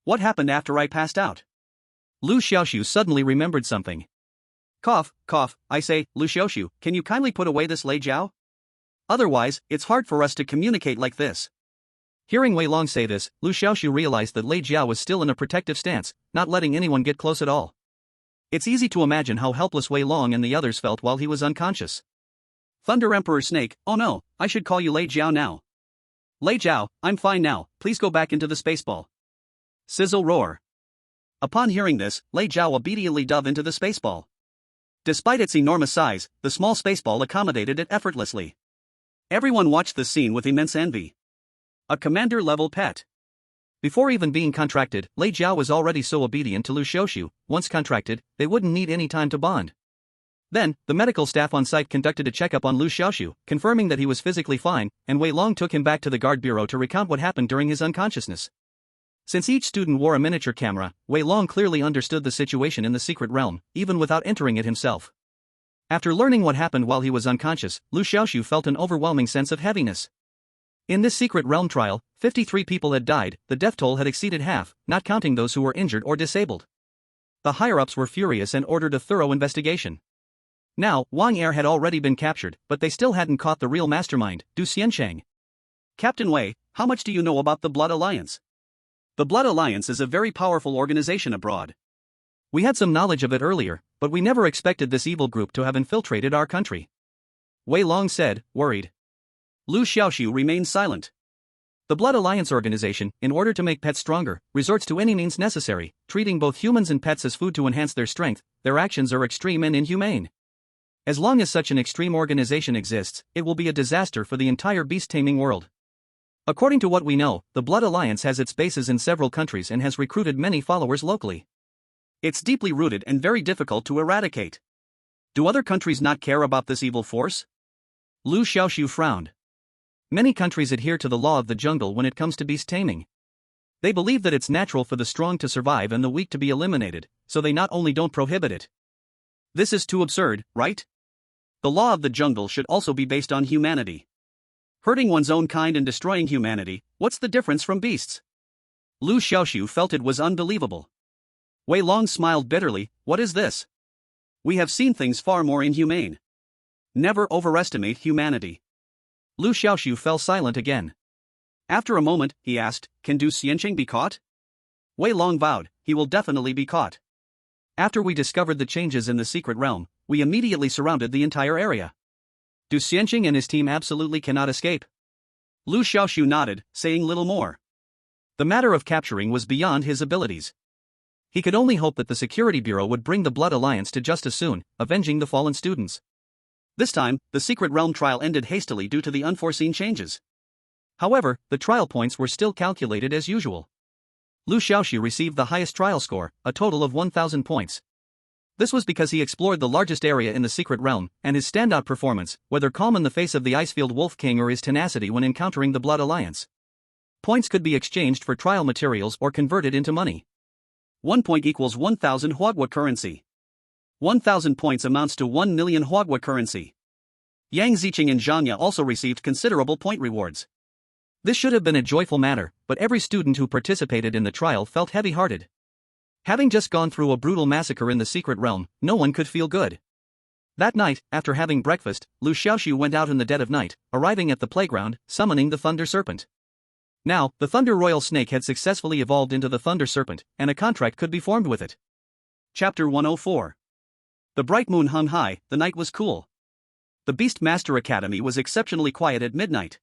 What happened after I passed out? Liu Xiaoxu suddenly remembered something. Cough, I say, Liu Xiaoxu, can you kindly put away this Lei Jiao? Otherwise, it's hard for us to communicate like this. Hearing Wei Long say this, Liu Xiaoxu realized that Lei Jiao was still in a protective stance, not letting anyone get close at all. It's easy to imagine how helpless Wei Long and the others felt while he was unconscious. Thunder Emperor Snake, oh no, I should call you Lei Jiao now. Lei Jiao, I'm fine now, please go back into the spaceball. Sizzle roar. Upon hearing this, Lei Jiao obediently dove into the spaceball. Despite its enormous size, the small spaceball accommodated it effortlessly. Everyone watched the scene with immense envy. A commander-level pet. Before even being contracted, Lei Jiao was already so obedient to Liu Xiaoxu. Once contracted, they wouldn't need any time to bond. Then, the medical staff on site conducted a checkup on Liu Xiaoxu, confirming that he was physically fine, and Wei Long took him back to the guard bureau to recount what happened during his unconsciousness. Since each student wore a miniature camera, Wei Long clearly understood the situation in the secret realm, even without entering it himself. After learning what happened while he was unconscious, Liu Xiaoxu felt an overwhelming sense of heaviness. In this secret realm trial, 53 people had died, the death toll had exceeded half, not counting those who were injured or disabled. The higher-ups were furious and ordered a thorough investigation. Now, Wang Er had already been captured, but they still hadn't caught the real mastermind, Du Xiancheng. Captain Wei, how much do you know about the Blood Alliance? The Blood Alliance is a very powerful organization abroad. We had some knowledge of it earlier, but we never expected this evil group to have infiltrated our country. Wei Long said, worried. Liu Xiaoxu remained silent. The Blood Alliance organization, in order to make pets stronger, resorts to any means necessary, treating both humans and pets as food to enhance their strength. Their actions are extreme and inhumane. As long as such an extreme organization exists, it will be a disaster for the entire beast-taming world. According to what we know, the Blood Alliance has its bases in several countries and has recruited many followers locally. It's deeply rooted and very difficult to eradicate. Do other countries not care about this evil force? Liu Xiaoxu frowned. Many countries adhere to the law of the jungle when it comes to beast taming. They believe that it's natural for the strong to survive and the weak to be eliminated, so they not only don't prohibit it. This is too absurd, right? The law of the jungle should also be based on humanity. Hurting one's own kind and destroying humanity, what's the difference from beasts? Liu Xiaoxu felt it was unbelievable. Wei Long smiled bitterly, what is this? We have seen things far more inhumane. Never overestimate humanity. Liu Xiaoxu fell silent again. After a moment, he asked, "Can Du Xianqing be caught?" Wei Long vowed, "He will definitely be caught." After we discovered the changes in the secret realm, we immediately surrounded the entire area. Du Xianqing and his team absolutely cannot escape. Liu Xiaoxu nodded, saying little more. The matter of capturing was beyond his abilities. He could only hope that the Security Bureau would bring the Blood Alliance to justice soon, avenging the fallen students. This time, the Secret Realm trial ended hastily due to the unforeseen changes. However, the trial points were still calculated as usual. Liu Xiaoxu received the highest trial score, a total of 1,000 points. This was because he explored the largest area in the Secret Realm, and his standout performance, whether calm in the face of the Icefield Wolf King or his tenacity when encountering the Blood Alliance. Points could be exchanged for trial materials or converted into money. 1 point equals 1,000 Huagua currency. 1,000 points amounts to 1 million Huagua currency. Yang Ziqing and Zhang Ya also received considerable point rewards. This should have been a joyful matter, but every student who participated in the trial felt heavy-hearted. Having just gone through a brutal massacre in the Secret Realm, no one could feel good. That night, after having breakfast, Liu Xiaoxu went out in the dead of night, arriving at the playground, summoning the Thunder Serpent. Now, the Thunder Royal Snake had successfully evolved into the Thunder Serpent, and a contract could be formed with it. Chapter 104. The bright moon hung high, the night was cool. The Beast Master Academy was exceptionally quiet at midnight.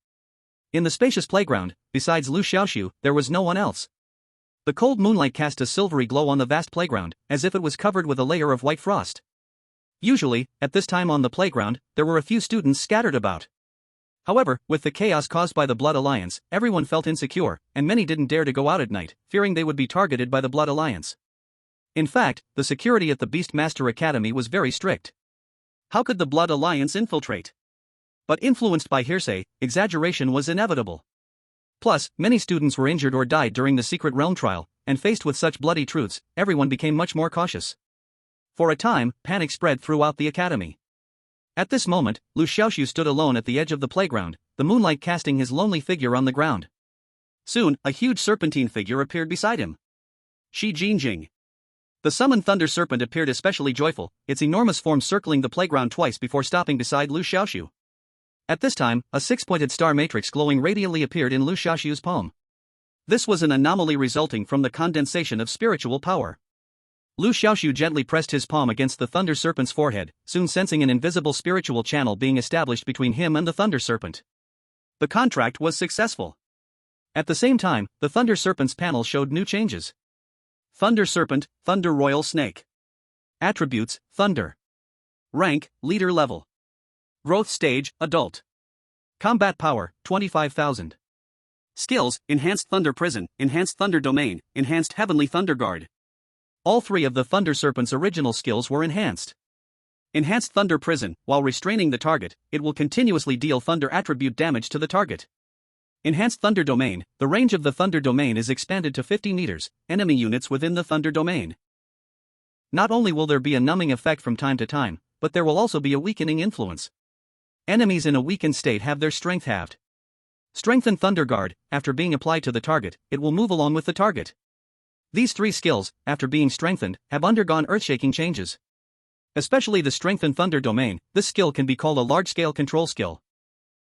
In the spacious playground, besides Liu Xiaoxu, there was no one else. The cold moonlight cast a silvery glow on the vast playground, as if it was covered with a layer of white frost. Usually, at this time on the playground, there were a few students scattered about. However, with the chaos caused by the Blood Alliance, everyone felt insecure, and many didn't dare to go out at night, fearing they would be targeted by the Blood Alliance. In fact, the security at the Beast Master Academy was very strict. How could the Blood Alliance infiltrate? But influenced by hearsay, exaggeration was inevitable. Plus, many students were injured or died during the Secret Realm trial, and faced with such bloody truths, everyone became much more cautious. For a time, panic spread throughout the academy. At this moment, Liu Xiaoxu stood alone at the edge of the playground, the moonlight casting his lonely figure on the ground. Soon, a huge serpentine figure appeared beside him. Shi Jingjing. The summoned Thunder Serpent appeared especially joyful, its enormous form circling the playground twice before stopping beside Liu Xiaoxu. At this time, a six-pointed star matrix glowing radiantly appeared in Liu Xiaoxu's palm. This was an anomaly resulting from the condensation of spiritual power. Liu Xiaoxu gently pressed his palm against the Thunder Serpent's forehead, soon sensing an invisible spiritual channel being established between him and the Thunder Serpent. The contract was successful. At the same time, the Thunder Serpent's panel showed new changes. Thunder Serpent, Thunder Royal Snake. Attributes, Thunder. Rank, Leader Level. Growth Stage, Adult. Combat Power, 25,000. Skills, Enhanced Thunder Prison, Enhanced Thunder Domain, Enhanced Heavenly Thunder Guard. All three of the Thunder Serpent's original skills were enhanced. Enhanced Thunder Prison, while restraining the target, it will continuously deal Thunder attribute damage to the target. Enhanced Thunder Domain, the range of the Thunder Domain is expanded to 50 meters, enemy units within the Thunder Domain. Not only will there be a numbing effect from time to time, but there will also be a weakening influence. Enemies in a weakened state have their strength halved. Strengthened Thunder Guard, after being applied to the target, it will move along with the target. These three skills, after being strengthened, have undergone earth-shaking changes. Especially the Strengthened Thunder Domain, this skill can be called a large-scale control skill.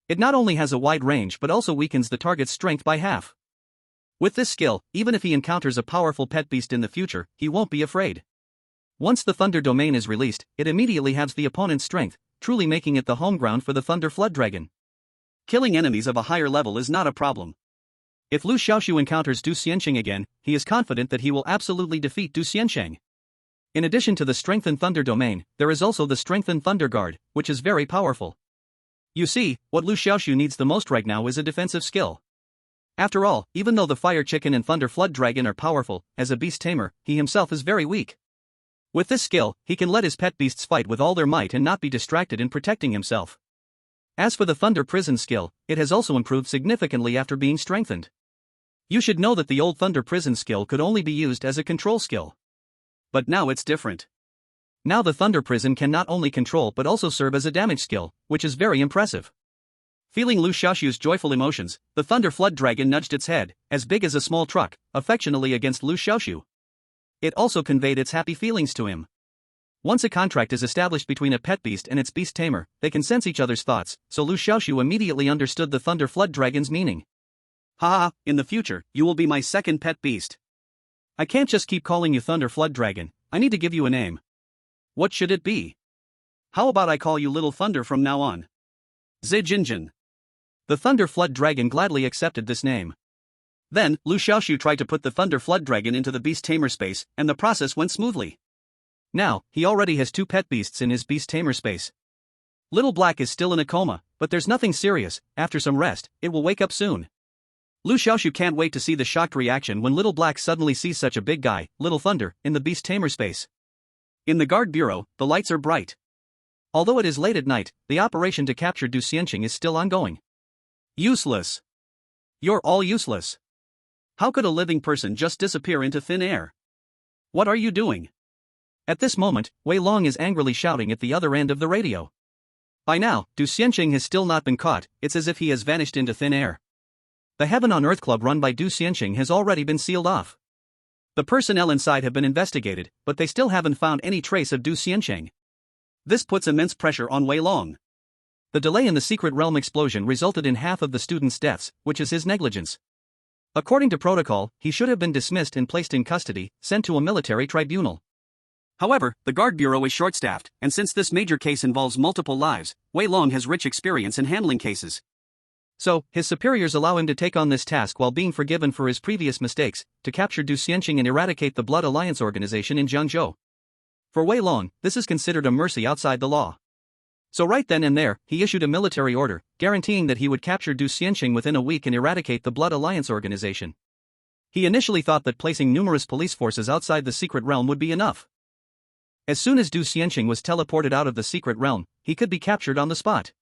It not only has a wide range but also weakens the target's strength by half. With this skill, even if he encounters a powerful pet beast in the future, he won't be afraid. Once the Thunder Domain is released, it immediately halves the opponent's strength, truly making it the home ground for the Thunder Flood Dragon. Killing enemies of a higher level is not a problem. If Liu Xiaoxu encounters Du Xianqing again, he is confident that he will absolutely defeat Du Xianqing. In addition to the Strengthened Thunder Domain, there is also the Strengthened Thunder Guard, which is very powerful. You see, what Liu Xiaoxu needs the most right now is a defensive skill. After all, even though the Fire Chicken and Thunder Flood Dragon are powerful, as a beast tamer, he himself is very weak. With this skill, he can let his pet beasts fight with all their might and not be distracted in protecting himself. As for the Thunder Prison skill, it has also improved significantly after being strengthened. You should know that the old Thunder Prison skill could only be used as a control skill. But now it's different. Now the Thunder Prison can not only control but also serve as a damage skill, which is very impressive. Feeling Liu Xiaoxu's joyful emotions, the Thunder Flood Dragon nudged its head, as big as a small truck, affectionately against Liu Xiaoxu. It also conveyed its happy feelings to him. Once a contract is established between a pet beast and its beast tamer, they can sense each other's thoughts, so Liu Xiaoxu immediately understood the Thunder Flood Dragon's meaning. Haha, in the future, you will be my second pet beast. I can't just keep calling you Thunder Flood Dragon, I need to give you a name. What should it be? How about I call you Little Thunder from now on? Zijinjin. The Thunder Flood Dragon gladly accepted this name. Then, Liu Xiaoxu tried to put the Thunder Flood Dragon into the beast tamer space, and the process went smoothly. Now, he already has 2 pet beasts in his beast tamer space. Little Black is still in a coma, but there's nothing serious. After some rest, it will wake up soon. Liu Xiaoxu can't wait to see the shocked reaction when Little Black suddenly sees such a big guy, Little Thunder, in the beast tamer space. In the guard bureau, the lights are bright. Although it is late at night, the operation to capture Du Xianqing is still ongoing. Useless. You're all useless. How could a living person just disappear into thin air? What are you doing? At this moment, Wei Long is angrily shouting at the other end of the radio. By now, Du Xianqing has still not been caught, it's as if he has vanished into thin air. The Heaven on Earth Club run by Du Xianqing has already been sealed off. The personnel inside have been investigated, but they still haven't found any trace of Du Xianqing. This puts immense pressure on Wei Long. The delay in the secret realm explosion resulted in half of the students' deaths, which is his negligence. According to protocol, he should have been dismissed and placed in custody, sent to a military tribunal. However, the guard bureau is short-staffed, and since this major case involves multiple lives, Wei Long has rich experience in handling cases. So, his superiors allow him to take on this task while being forgiven for his previous mistakes, to capture Du Xianqing and eradicate the Blood Alliance organization in Jiangzhou. For Wei Long, this is considered a mercy outside the law. So right then and there, he issued a military order, guaranteeing that he would capture Du Xianqing within a week and eradicate the Blood Alliance organization. He initially thought that placing numerous police forces outside the secret realm would be enough. As soon as Du Xianqing was teleported out of the secret realm, he could be captured on the spot.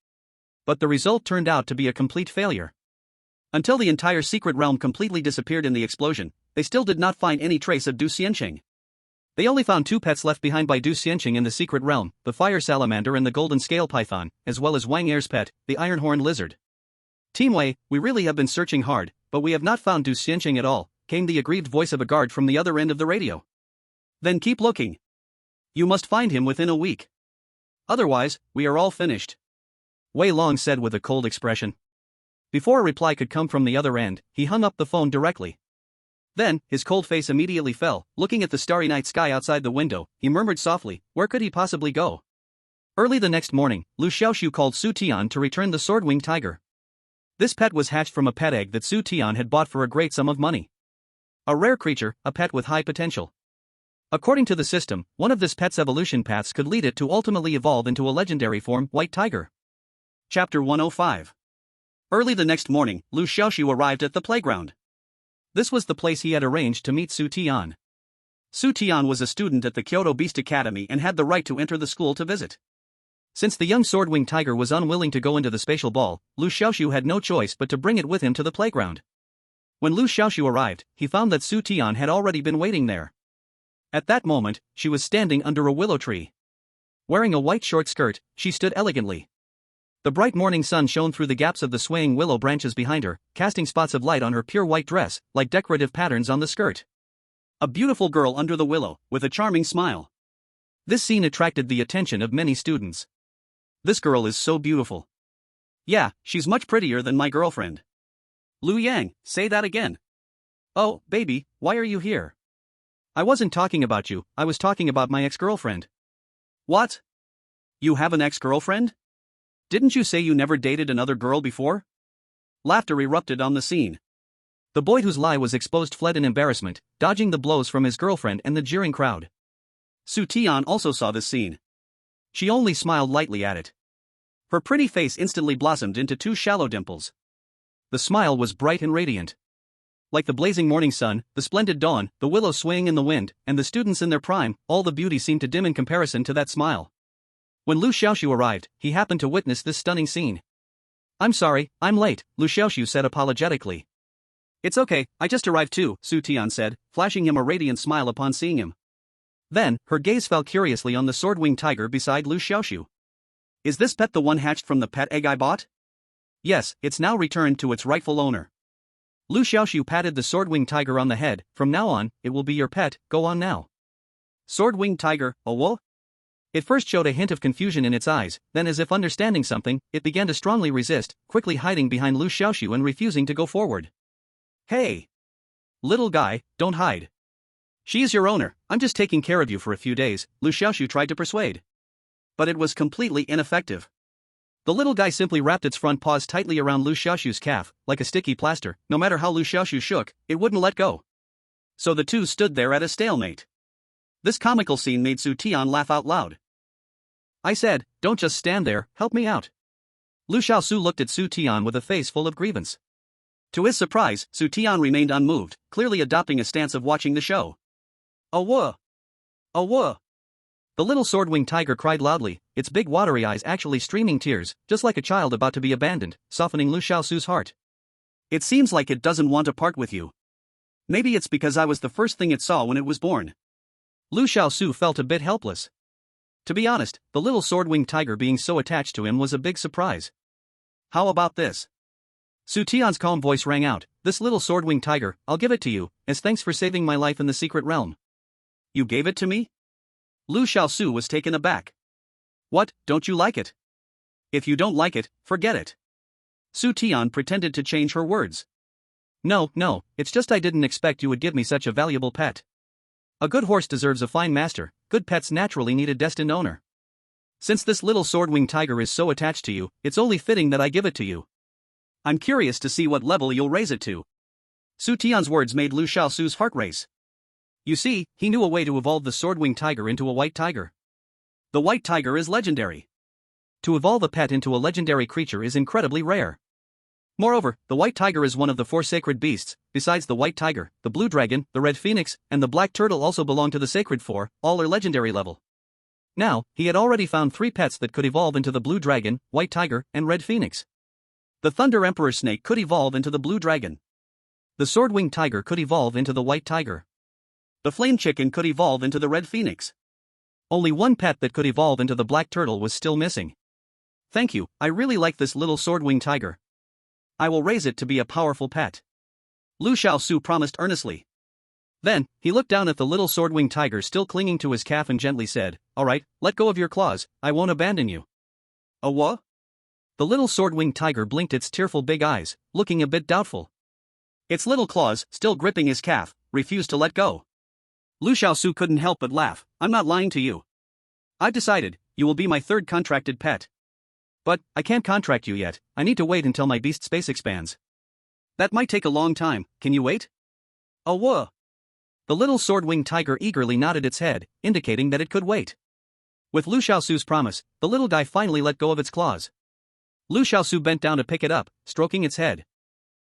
But the result turned out to be a complete failure. Until the entire secret realm completely disappeared in the explosion, they still did not find any trace of Du Xianqing. They only found 2 pets left behind by Du Xianqing in the secret realm, the fire salamander and the golden scale python, as well as Wang Er's pet, the iron-horned lizard. Team Wei, we really have been searching hard, but we have not found Du Xianqing at all, came the aggrieved voice of a guard from the other end of the radio. Then keep looking. You must find him within a week. Otherwise, we are all finished. Wei Long said with a cold expression. Before a reply could come from the other end, he hung up the phone directly. Then, his cold face immediately fell. Looking at the starry night sky outside the window, he murmured softly, where could he possibly go? Early the next morning, Liu Xiaoxu called Su Tian to return the sword-winged tiger. This pet was hatched from a pet egg that Su Tian had bought for a great sum of money. A rare creature, a pet with high potential. According to the system, one of this pet's evolution paths could lead it to ultimately evolve into a legendary form, White Tiger. Chapter 105. Early the next morning, Liu Xiaoxu arrived at the playground. This was the place he had arranged to meet Su Tian. Su Tian was a student at the Kyoto Beast Academy and had the right to enter the school to visit. Since the young sword-winged tiger was unwilling to go into the spatial ball, Liu Xiaoxu had no choice but to bring it with him to the playground. When Liu Xiaoxu arrived, he found that Su Tian had already been waiting there. At that moment, she was standing under a willow tree. Wearing a white short skirt, she stood elegantly. The bright morning sun shone through the gaps of the swaying willow branches behind her, casting spots of light on her pure white dress, like decorative patterns on the skirt. A beautiful girl under the willow, with a charming smile. This scene attracted the attention of many students. This girl is so beautiful. Yeah, she's much prettier than my girlfriend. Liu Yang, say that again. Oh, baby, why are you here? I wasn't talking about you, I was talking about my ex-girlfriend. What? You have an ex-girlfriend? Didn't you say you never dated another girl before? Laughter erupted on the scene. The boy whose lie was exposed fled in embarrassment, dodging the blows from his girlfriend and the jeering crowd. Su Tian also saw this scene. She only smiled lightly at it. Her pretty face instantly blossomed into 2 shallow dimples. The smile was bright and radiant. Like the blazing morning sun, the splendid dawn, the willow swaying in the wind, and the students in their prime, all the beauty seemed to dim in comparison to that smile. When Liu Xiaoxu arrived, he happened to witness this stunning scene. I'm sorry, I'm late, Liu Xiaoxu said apologetically. It's okay, I just arrived too, Su Tian said, flashing him a radiant smile upon seeing him. Then, her gaze fell curiously on the sword-winged tiger beside Liu Xiaoxu. Is this pet the one hatched from the pet egg I bought? Yes, it's now returned to its rightful owner. Liu Xiaoxu patted the sword-winged tiger on the head. From now on, it will be your pet, go on now. Sword-winged tiger, oh? It first showed a hint of confusion in its eyes, then as if understanding something, it began to strongly resist, quickly hiding behind Liu Xiaoxu and refusing to go forward. Hey! Little guy, don't hide. She is your owner, I'm just taking care of you for a few days, Liu Xiaoxu tried to persuade. But it was completely ineffective. The little guy simply wrapped its front paws tightly around Liu Xiaoxu's calf, like a sticky plaster. No matter how Liu Xiaoxu shook, it wouldn't let go. So the two stood there at a stalemate. This comical scene made Su Tian laugh out loud. I said, don't just stand there, help me out. Liu Xiaoxu looked at Su Tian with a face full of grievance. To his surprise, Su Tian remained unmoved, clearly adopting a stance of watching the show. Oh whoa! Oh whoa! The little sword-winged tiger cried loudly, its big watery eyes actually streaming tears, just like a child about to be abandoned, softening Liu Xiaoxu's heart. It seems like it doesn't want to part with you. Maybe it's because I was the first thing it saw when it was born. Liu Xiaoxu felt a bit helpless. To be honest, the little sword-winged tiger being so attached to him was a big surprise. How about this? Su Tian's calm voice rang out, this little sword-winged tiger, I'll give it to you, as thanks for saving my life in the secret realm. You gave it to me? Liu Xiaoxu was taken aback. What, don't you like it? If you don't like it, forget it. Su Tian pretended to change her words. No, it's just I didn't expect you would give me such a valuable pet. A good horse deserves a fine master, good pets naturally need a destined owner. Since this little sword-winged tiger is so attached to you, it's only fitting that I give it to you. I'm curious to see what level you'll raise it to. Su Tian's words made Liu Xiaoxu's heart race. You see, he knew a way to evolve the sword-winged tiger into a white tiger. The white tiger is legendary. To evolve a pet into a legendary creature is incredibly rare. Moreover, the white tiger is one of the 4 sacred beasts. Besides the white tiger, the blue dragon, the red phoenix, and the black turtle also belong to the sacred 4, all are legendary level. Now, he had already found 3 pets that could evolve into the blue dragon, white tiger, and red phoenix. The thunder emperor snake could evolve into the blue dragon. The sword-winged tiger could evolve into the white tiger. The flame chicken could evolve into the red phoenix. Only one pet that could evolve into the black turtle was still missing. Thank you, I really like this little sword-winged tiger. I will raise it to be a powerful pet. Liu Xiaoxu promised earnestly. Then, he looked down at the little sword-winged tiger still clinging to his calf and gently said, Alright, let go of your claws, I won't abandon you. A what? The little sword-winged tiger blinked its tearful big eyes, looking a bit doubtful. Its little claws, still gripping his calf, refused to let go. Liu Xiaoxu couldn't help but laugh, I'm not lying to you. I've decided, you will be my 3rd contracted pet. But, I can't contract you yet, I need to wait until my beast space expands. That might take a long time, can you wait? Oh whoa! The little sword-winged tiger eagerly nodded its head, indicating that it could wait. With Liu Xiaoxu's promise, the little guy finally let go of its claws. Liu Xiaoxu bent down to pick it up, stroking its head.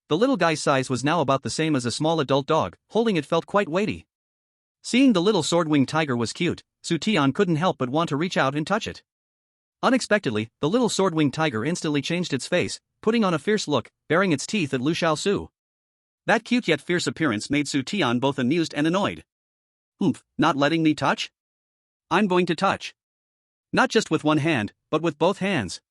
The little guy's size was now about the same as a small adult dog, holding it felt quite weighty. Seeing the little sword-winged tiger was cute, Su Tian couldn't help but want to reach out and touch it. Unexpectedly, the little sword-winged tiger instantly changed its face, putting on a fierce look, baring its teeth at Liu Xiaoxu. That cute yet fierce appearance made Su Tian both amused and annoyed. Not letting me touch? I'm going to touch. Not just with one hand, but with both hands.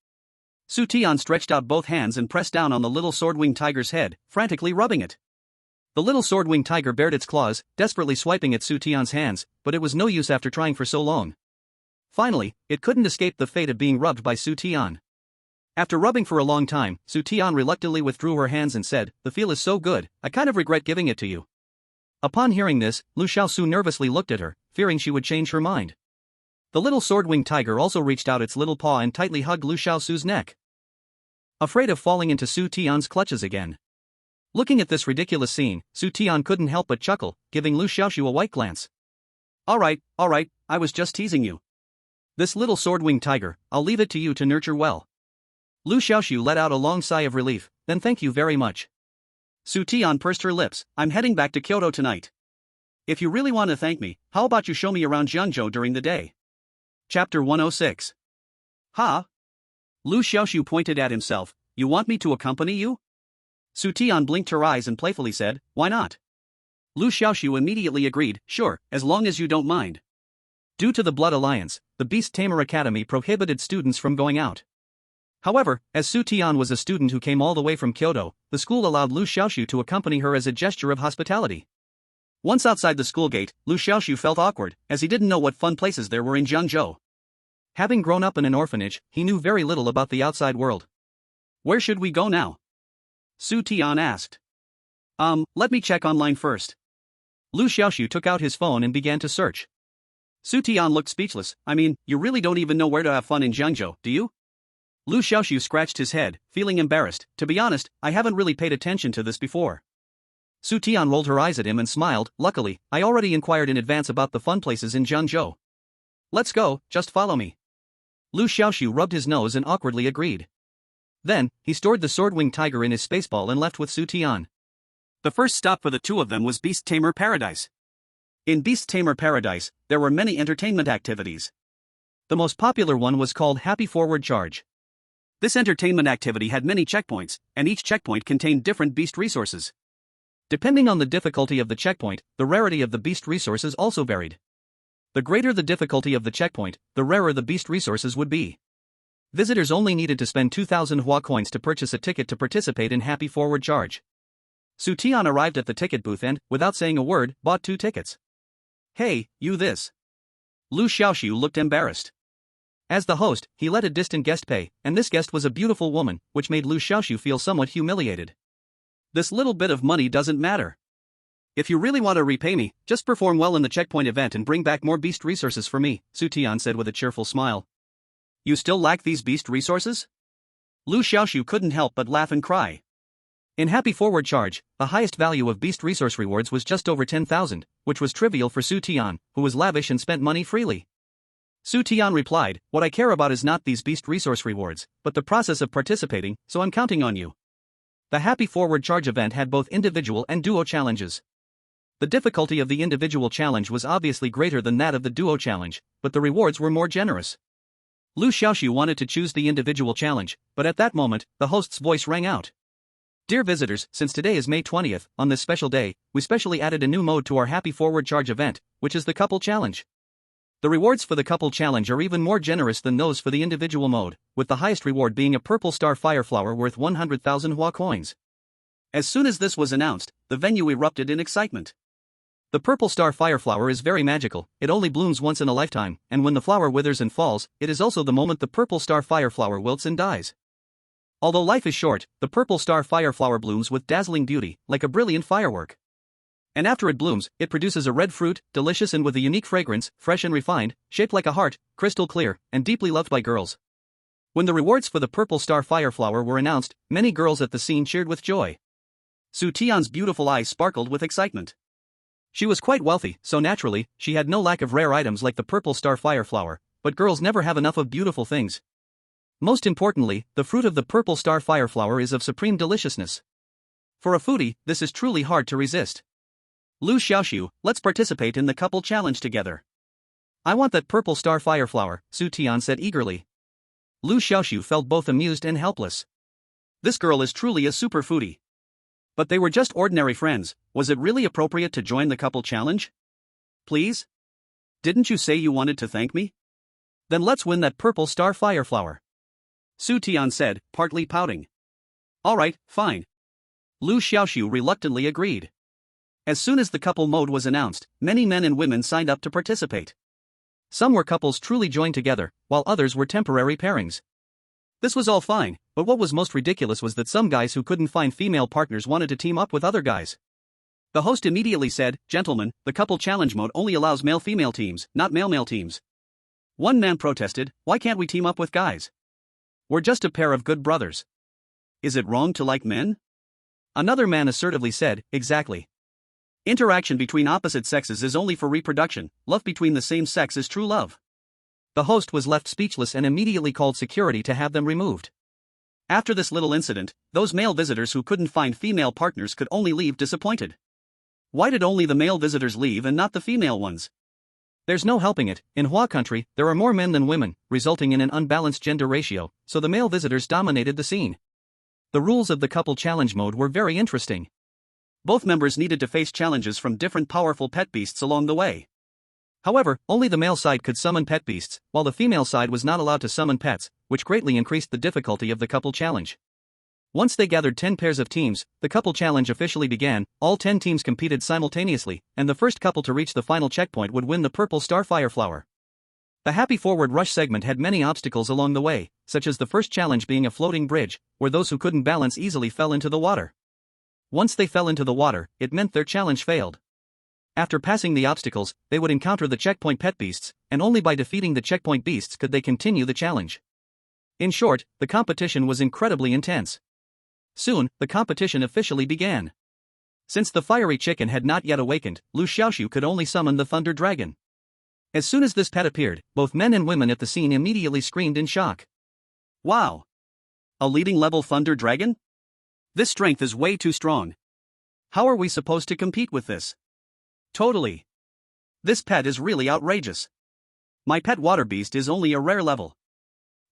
Su Tian stretched out both hands and pressed down on the little sword-winged tiger's head, frantically rubbing it. The little sword-winged tiger bared its claws, desperately swiping at Su Tian's hands, but it was no use after trying for so long. Finally, it couldn't escape the fate of being rubbed by Su Tian. After rubbing for a long time, Su Tian reluctantly withdrew her hands and said, The feel is so good, I kind of regret giving it to you. Upon hearing this, Liu Xiaoxu nervously looked at her, fearing she would change her mind. The little sword-winged tiger also reached out its little paw and tightly hugged Liu Xiaoxu's neck. Afraid of falling into Su Tian's clutches again. Looking at this ridiculous scene, Su Tian couldn't help but chuckle, giving Liu Xiaoxu a white glance. Alright, I was just teasing you. This little sword-winged tiger, I'll leave it to you to nurture well. Liu Xiaoxu let out a long sigh of relief, then thank you very much. Su Tian pursed her lips, I'm heading back to Kyoto tonight. If you really want to thank me, how about you show me around Jiangzhou during the day? Chapter 106. Huh? Liu Xiaoxu pointed at himself, you want me to accompany you? Su Tian blinked her eyes and playfully said, why not? Liu Xiaoxu immediately agreed, sure, as long as you don't mind. Due to the Blood Alliance, the Beast Tamer Academy prohibited students from going out. However, as Su Tian was a student who came all the way from Kyoto, the school allowed Liu Xiaoxu to accompany her as a gesture of hospitality. Once outside the school gate, Liu Xiaoxu felt awkward, as he didn't know what fun places there were in Jiangzhou. Having grown up in an orphanage, he knew very little about the outside world. Where should we go now? Su Tian asked. Let me check online first. Liu Xiaoxu took out his phone and began to search. Su Tian looked speechless. I mean, you really don't even know where to have fun in Jiangzhou, do you? Liu Xiaoxu scratched his head, feeling embarrassed. To be honest, I haven't really paid attention to this before. Su Tian rolled her eyes at him and smiled. Luckily, I already inquired in advance about the fun places in Jiangzhou. Let's go, just follow me. Liu Xiaoxu rubbed his nose and awkwardly agreed. Then, he stored the sword-winged tiger in his spaceball and left with Su Tian. The first stop for the two of them was Beast Tamer Paradise. In Beast Tamer Paradise, there were many entertainment activities. The most popular one was called Happy Forward Charge. This entertainment activity had many checkpoints, and each checkpoint contained different beast resources. Depending on the difficulty of the checkpoint, the rarity of the beast resources also varied. The greater the difficulty of the checkpoint, the rarer the beast resources would be. Visitors only needed to spend 2,000 Hua coins to purchase a ticket to participate in Happy Forward Charge. Su Tian arrived at the ticket booth and, without saying a word, bought 2 tickets. Hey, you this. Liu Xiaoxu looked embarrassed. As the host, he let a distant guest pay, and this guest was a beautiful woman, which made Liu Xiaoxu feel somewhat humiliated. This little bit of money doesn't matter. If you really want to repay me, just perform well in the checkpoint event and bring back more beast resources for me, Su Tian said with a cheerful smile. You still lack these beast resources? Liu Xiaoxu couldn't help but laugh and cry. In Happy Forward Charge, the highest value of beast resource rewards was just over 10,000, which was trivial for Su Tian, who was lavish and spent money freely. Su Tian replied, what I care about is not these beast resource rewards, but the process of participating, so I'm counting on you. The Happy Forward Charge event had both individual and duo challenges. The difficulty of the individual challenge was obviously greater than that of the duo challenge, but the rewards were more generous. Liu Xiaoxu wanted to choose the individual challenge, but at that moment, the host's voice rang out. Dear visitors, since today is May 20th, on this special day, we specially added a new mode to our Happy Forward Charge event, which is the Couple Challenge. The rewards for the Couple Challenge are even more generous than those for the individual mode, with the highest reward being a purple star fireflower worth 100,000 Hua coins. As soon as this was announced, the venue erupted in excitement. The purple star fireflower is very magical, it only blooms once in a lifetime, and when the flower withers and falls, it is also the moment the purple star fireflower wilts and dies. Although life is short, the purple star fireflower blooms with dazzling beauty, like a brilliant firework. And after it blooms, it produces a red fruit, delicious and with a unique fragrance, fresh and refined, shaped like a heart, crystal clear, and deeply loved by girls. When the rewards for the purple star fireflower were announced, many girls at the scene cheered with joy. Su Tian's beautiful eyes sparkled with excitement. She was quite wealthy, so naturally, she had no lack of rare items like the purple star fireflower, but girls never have enough of beautiful things. Most importantly, the fruit of the purple star fireflower is of supreme deliciousness. For a foodie, this is truly hard to resist. Liu Xiaoxu, let's participate in the couple challenge together. I want that purple star fireflower, Su Tian said eagerly. Liu Xiaoxu felt both amused and helpless. This girl is truly a super foodie. But they were just ordinary friends, was it really appropriate to join the couple challenge? Please? Didn't you say you wanted to thank me? Then let's win that purple star fireflower. Su Tian said, partly pouting. Alright, fine. Liu Xiaoxu reluctantly agreed. As soon as the couple mode was announced, many men and women signed up to participate. Some were couples truly joined together, while others were temporary pairings. This was all fine, but what was most ridiculous was that some guys who couldn't find female partners wanted to team up with other guys. The host immediately said, gentlemen, the couple challenge mode only allows male-female teams, not male-male teams. One man protested, why can't we team up with guys? We're just a pair of good brothers. Is it wrong to like men? Another man assertively said, exactly. Interaction between opposite sexes is only for reproduction, love between the same sex is true love. The host was left speechless and immediately called security to have them removed. After this little incident, those male visitors who couldn't find female partners could only leave disappointed. Why did only the male visitors leave and not the female ones? There's no helping it, in Hua country, there are more men than women, resulting in an unbalanced gender ratio, so the male visitors dominated the scene. The rules of the couple challenge mode were very interesting. Both members needed to face challenges from different powerful pet beasts along the way. However, only the male side could summon pet beasts, while the female side was not allowed to summon pets, which greatly increased the difficulty of the couple challenge. Once they gathered 10 pairs of teams, the couple challenge officially began, all 10 teams competed simultaneously, and the first couple to reach the final checkpoint would win the purple star fireflower. The Happy Forward Rush segment had many obstacles along the way, such as the first challenge being a floating bridge, where those who couldn't balance easily fell into the water. Once they fell into the water, it meant their challenge failed. After passing the obstacles, they would encounter the checkpoint pet beasts, and only by defeating the checkpoint beasts could they continue the challenge. In short, the competition was incredibly intense. Soon, the competition officially began. Since the fiery chicken had not yet awakened, Liu Xiaoxu could only summon the Thunder Dragon. As soon as this pet appeared, both men and women at the scene immediately screamed in shock. Wow! A leading level Thunder Dragon? This strength is way too strong. How are we supposed to compete with this? Totally. This pet is really outrageous. My pet water beast is only a rare level.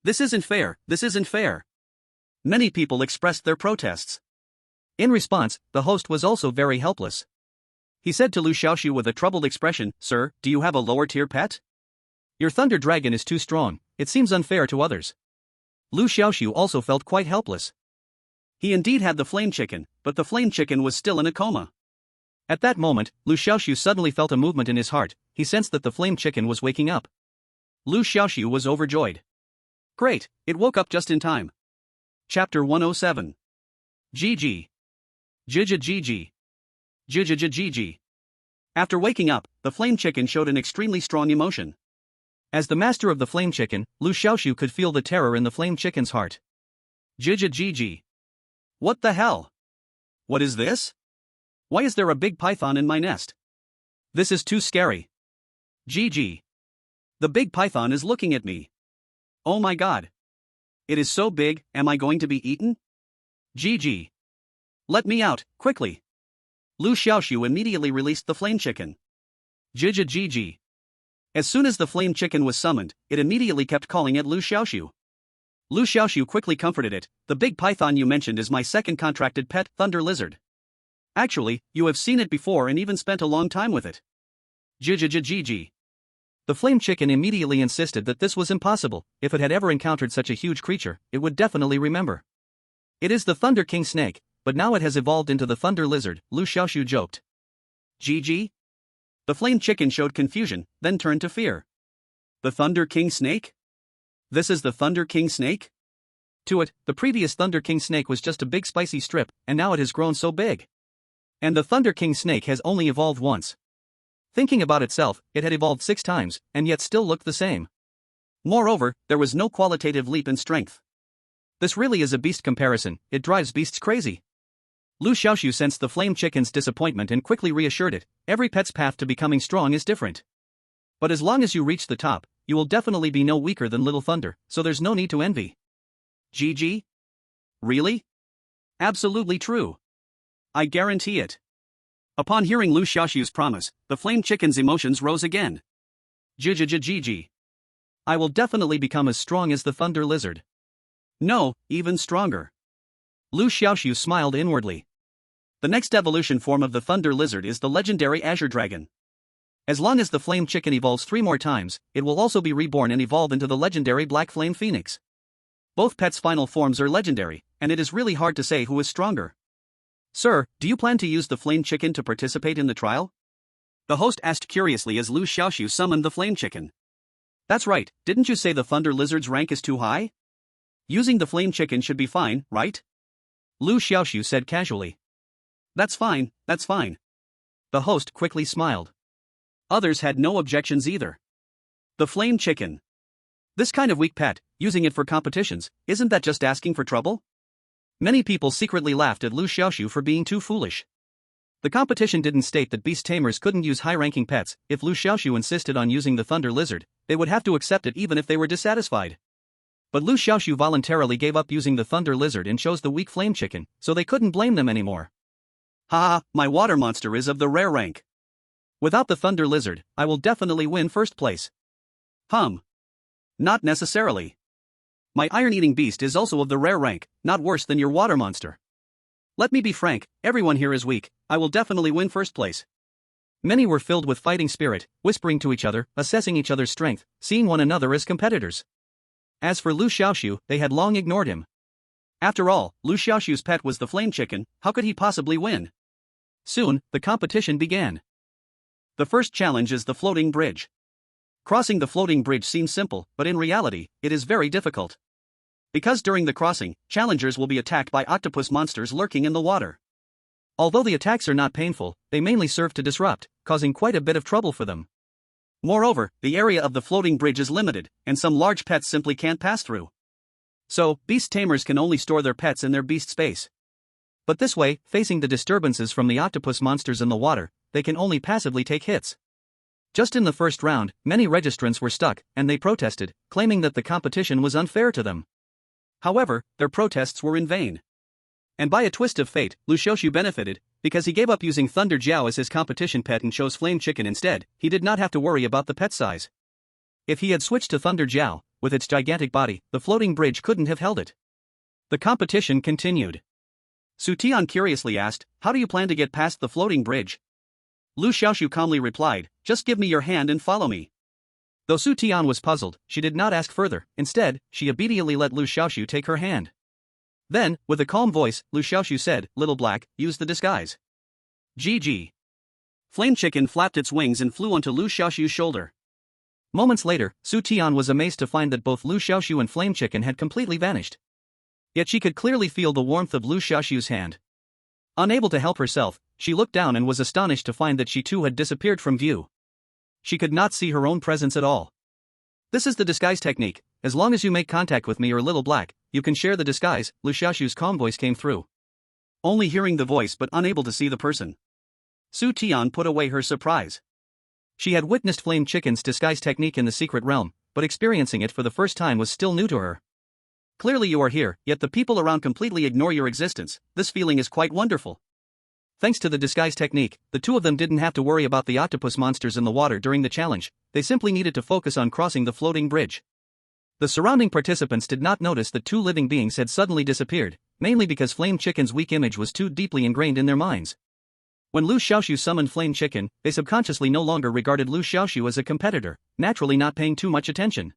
This isn't fair, this isn't fair. Many people expressed their protests. In response, the host was also very helpless. He said to Liu Xiaoxu with a troubled expression, "Sir, do you have a lower tier pet? Your Thunder Dragon is too strong, it seems unfair to others." Liu Xiaoxu also felt quite helpless. He indeed had the flame chicken, but the flame chicken was still in a coma. At that moment, Liu Xiaoxu suddenly felt a movement in his heart. He sensed that the flame chicken was waking up. Liu Xiaoxu was overjoyed. Great, it woke up just in time. Chapter 107. GG. Jija GG. Jija GG. After waking up, the flame chicken showed an extremely strong emotion. As the master of the flame chicken, Liu Xiaoxu could feel the terror in the flame chicken's heart. Jija GG. What the hell? What is this? Why is there a big python in my nest? This is too scary. GG. The big python is looking at me. Oh my god. It is so big, am I going to be eaten? GG. Let me out, quickly. Liu Xiaoxu immediately released the flame chicken. Jija GG. As soon as the flame chicken was summoned, it immediately kept calling at Liu Xiaoxu. Liu Xiaoxu quickly comforted it. The big python you mentioned is my second contracted pet, Thunder Lizard. Actually, you have seen it before and even spent a long time with it. Jija GG. The flame chicken immediately insisted that this was impossible. If it had ever encountered such a huge creature, it would definitely remember. It is the Thunder King snake, but now it has evolved into the Thunder Lizard, Liu Xiaoxu joked. GG? The flame chicken showed confusion, then turned to fear. The Thunder King snake? This is the Thunder King snake? To it, the previous Thunder King snake was just a big spicy strip, and now it has grown so big. And the Thunder King snake has only evolved once. Thinking about itself, it had evolved 6 times, and yet still looked the same. Moreover, there was no qualitative leap in strength. This really is a beast comparison, it drives beasts crazy. Liu Xiaoxu sensed the flame chicken's disappointment and quickly reassured it. Every pet's path to becoming strong is different. But as long as you reach the top, you will definitely be no weaker than Little Thunder, so there's no need to envy. GG? Really? Absolutely true. I guarantee it. Upon hearing Liu Xiaoxu's promise, the flame chicken's emotions rose again. Jija GG. I will definitely become as strong as the Thunder Lizard. No, even stronger. Liu Xiaoxu smiled inwardly. The next evolution form of the Thunder Lizard is the legendary Azure Dragon. As long as the flame chicken evolves 3 more times, it will also be reborn and evolve into the legendary Black Flame Phoenix. Both pets' final forms are legendary, and it is really hard to say who is stronger. Sir, do you plan to use the flame chicken to participate in the trial? The host asked curiously as Liu Xiaoxu summoned the flame chicken. That's right, didn't you say the Thunder Lizard's rank is too high? Using the flame chicken should be fine, right? Liu Xiaoxu said casually. That's fine, that's fine. The host quickly smiled. Others had no objections either. The flame chicken. This kind of weak pet, using it for competitions, isn't that just asking for trouble? Many people secretly laughed at Liu Xiaoxu for being too foolish. The competition didn't state that beast tamers couldn't use high-ranking pets. If Liu Xiaoxu insisted on using the Thunder Lizard, they would have to accept it even if they were dissatisfied. But Liu Xiaoxu voluntarily gave up using the Thunder Lizard and chose the weak flame chicken, so they couldn't blame them anymore. Haha, my water monster is of the rare rank. Without the Thunder Lizard, I will definitely win first place. Not necessarily. My iron-eating beast is also of the rare rank, not worse than your water monster. Let me be frank, everyone here is weak, I will definitely win first place. Many were filled with fighting spirit, whispering to each other, assessing each other's strength, seeing one another as competitors. As for Liu Xiaoxu, they had long ignored him. After all, Liu Xiaoxu's pet was the flame chicken, how could he possibly win? Soon, the competition began. The first challenge is the floating bridge. Crossing the floating bridge seems simple, but in reality, it is very difficult. Because during the crossing, challengers will be attacked by octopus monsters lurking in the water. Although the attacks are not painful, they mainly serve to disrupt, causing quite a bit of trouble for them. Moreover, the area of the floating bridge is limited, and some large pets simply can't pass through. So, beast tamers can only store their pets in their beast space. But this way, facing the disturbances from the octopus monsters in the water, they can only passively take hits. Just in the first round, many registrants were stuck, and they protested, claiming that the competition was unfair to them. However, their protests were in vain. And by a twist of fate, Liu Xiaoxu benefited, because he gave up using Thunder Jiao as his competition pet and chose Flame Chicken instead. He did not have to worry about the pet size. If he had switched to Thunder Jiao, with its gigantic body, the floating bridge couldn't have held it. The competition continued. Su Tian curiously asked, "How do you plan to get past the floating bridge?" Liu Xiaoxu calmly replied, "Just give me your hand and follow me." Though Su Tian was puzzled, she did not ask further. Instead, she obediently let Liu Xiaoxu take her hand. Then, with a calm voice, Liu Xiaoxu said, "Little Black, use the disguise." GG. Flame Chicken flapped its wings and flew onto Liu Xiaoxu's shoulder. Moments later, Su Tian was amazed to find that both Liu Xiaoxu and Flame Chicken had completely vanished. Yet she could clearly feel the warmth of Liu Xiaoxu's hand. Unable to help herself, she looked down and was astonished to find that she too had disappeared from view. She could not see her own presence at all. "This is the disguise technique. As long as you make contact with me or Little Black, you can share the disguise," Liu Xiaoxu's calm voice came through. Only hearing the voice but unable to see the person, Su Tian put away her surprise. She had witnessed Flame Chicken's disguise technique in the secret realm, but experiencing it for the first time was still new to her. "Clearly you are here, yet the people around completely ignore your existence. This feeling is quite wonderful." Thanks to the disguise technique, the two of them didn't have to worry about the octopus monsters in the water during the challenge. They simply needed to focus on crossing the floating bridge. The surrounding participants did not notice that two living beings had suddenly disappeared, mainly because Flame Chicken's weak image was too deeply ingrained in their minds. When Liu Xiaoxu summoned Flame Chicken, they subconsciously no longer regarded Liu Xiaoxu as a competitor, naturally not paying too much attention.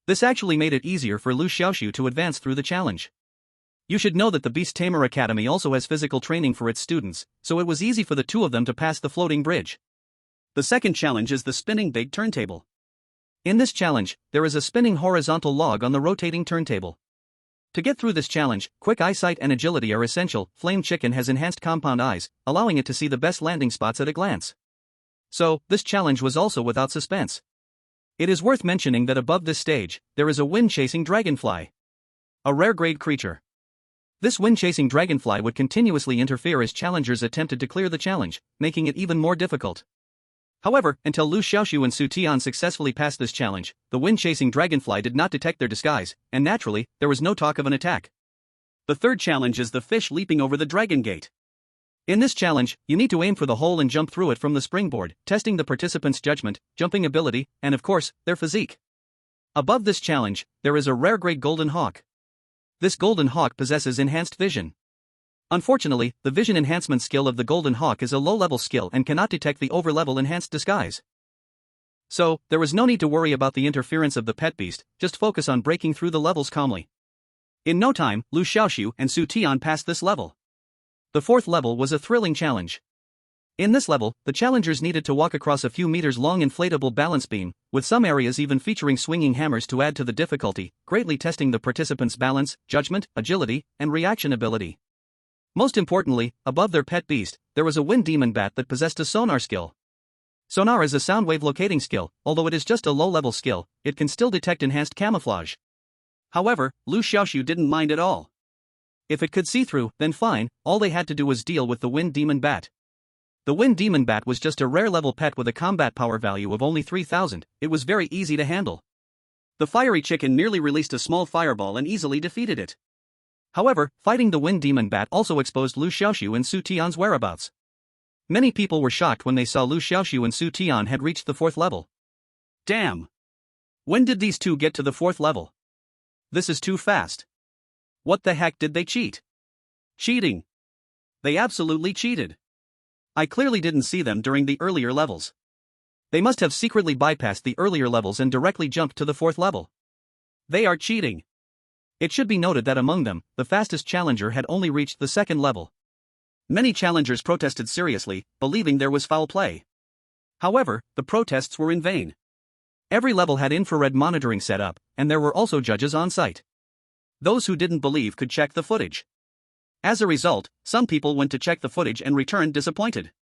This actually made it easier for Liu Xiaoxu to advance through the challenge. You should know that the Beast Tamer Academy also has physical training for its students, so it was easy for the two of them to pass the floating bridge. The second challenge is the spinning big turntable. In this challenge, there is a spinning horizontal log on the rotating turntable. To get through this challenge, quick eyesight and agility are essential. Flame Chicken has enhanced compound eyes, allowing it to see the best landing spots at a glance. So, this challenge was also without suspense. It is worth mentioning that above this stage, there is a wind-chasing dragonfly. A rare grade creature. This wind-chasing dragonfly would continuously interfere as challengers attempted to clear the challenge, making it even more difficult. However, until Liu Xiaoxu and Su Tian successfully passed this challenge, the wind-chasing dragonfly did not detect their disguise, and naturally, there was no talk of an attack. The third challenge is the fish leaping over the dragon gate. In this challenge, you need to aim for the hole and jump through it from the springboard, testing the participants' judgment, jumping ability, and of course, their physique. Above this challenge, there is a rare grade golden hawk. This golden hawk possesses enhanced vision. Unfortunately, the vision enhancement skill of the golden hawk is a low-level skill and cannot detect the over-level enhanced disguise. So, there was no need to worry about the interference of the pet beast, just focus on breaking through the levels calmly. In no time, Liu Xiaoxu and Su Tian passed this level. The fourth level was a thrilling challenge. In this level, the challengers needed to walk across a few meters-long inflatable balance beam, with some areas even featuring swinging hammers to add to the difficulty, greatly testing the participants' balance, judgment, agility, and reaction ability. Most importantly, above their pet beast, there was a wind demon bat that possessed a sonar skill. Sonar is a sound wave locating skill. Although it is just a low-level skill, it can still detect enhanced camouflage. However, Liu Xiaoxu didn't mind at all. If it could see through, then fine, all they had to do was deal with the wind demon bat. The wind demon bat was just a rare level pet with a combat power value of only 3000, it was very easy to handle. The fiery chicken merely released a small fireball and easily defeated it. However, fighting the wind demon bat also exposed Liu Xiaoxu and Su Tian's whereabouts. Many people were shocked when they saw Liu Xiaoxu and Su Tian had reached the fourth level. Damn! When did these two get to the fourth level? This is too fast. What the heck did they cheat? Cheating! They absolutely cheated. I clearly didn't see them during the earlier levels. They must have secretly bypassed the earlier levels and directly jumped to the fourth level. They are cheating. It should be noted that among them, the fastest challenger had only reached the second level. Many challengers protested seriously, believing there was foul play. However, the protests were in vain. Every level had infrared monitoring set up, and there were also judges on site. Those who didn't believe could check the footage. As a result, some people went to check the footage and returned disappointed.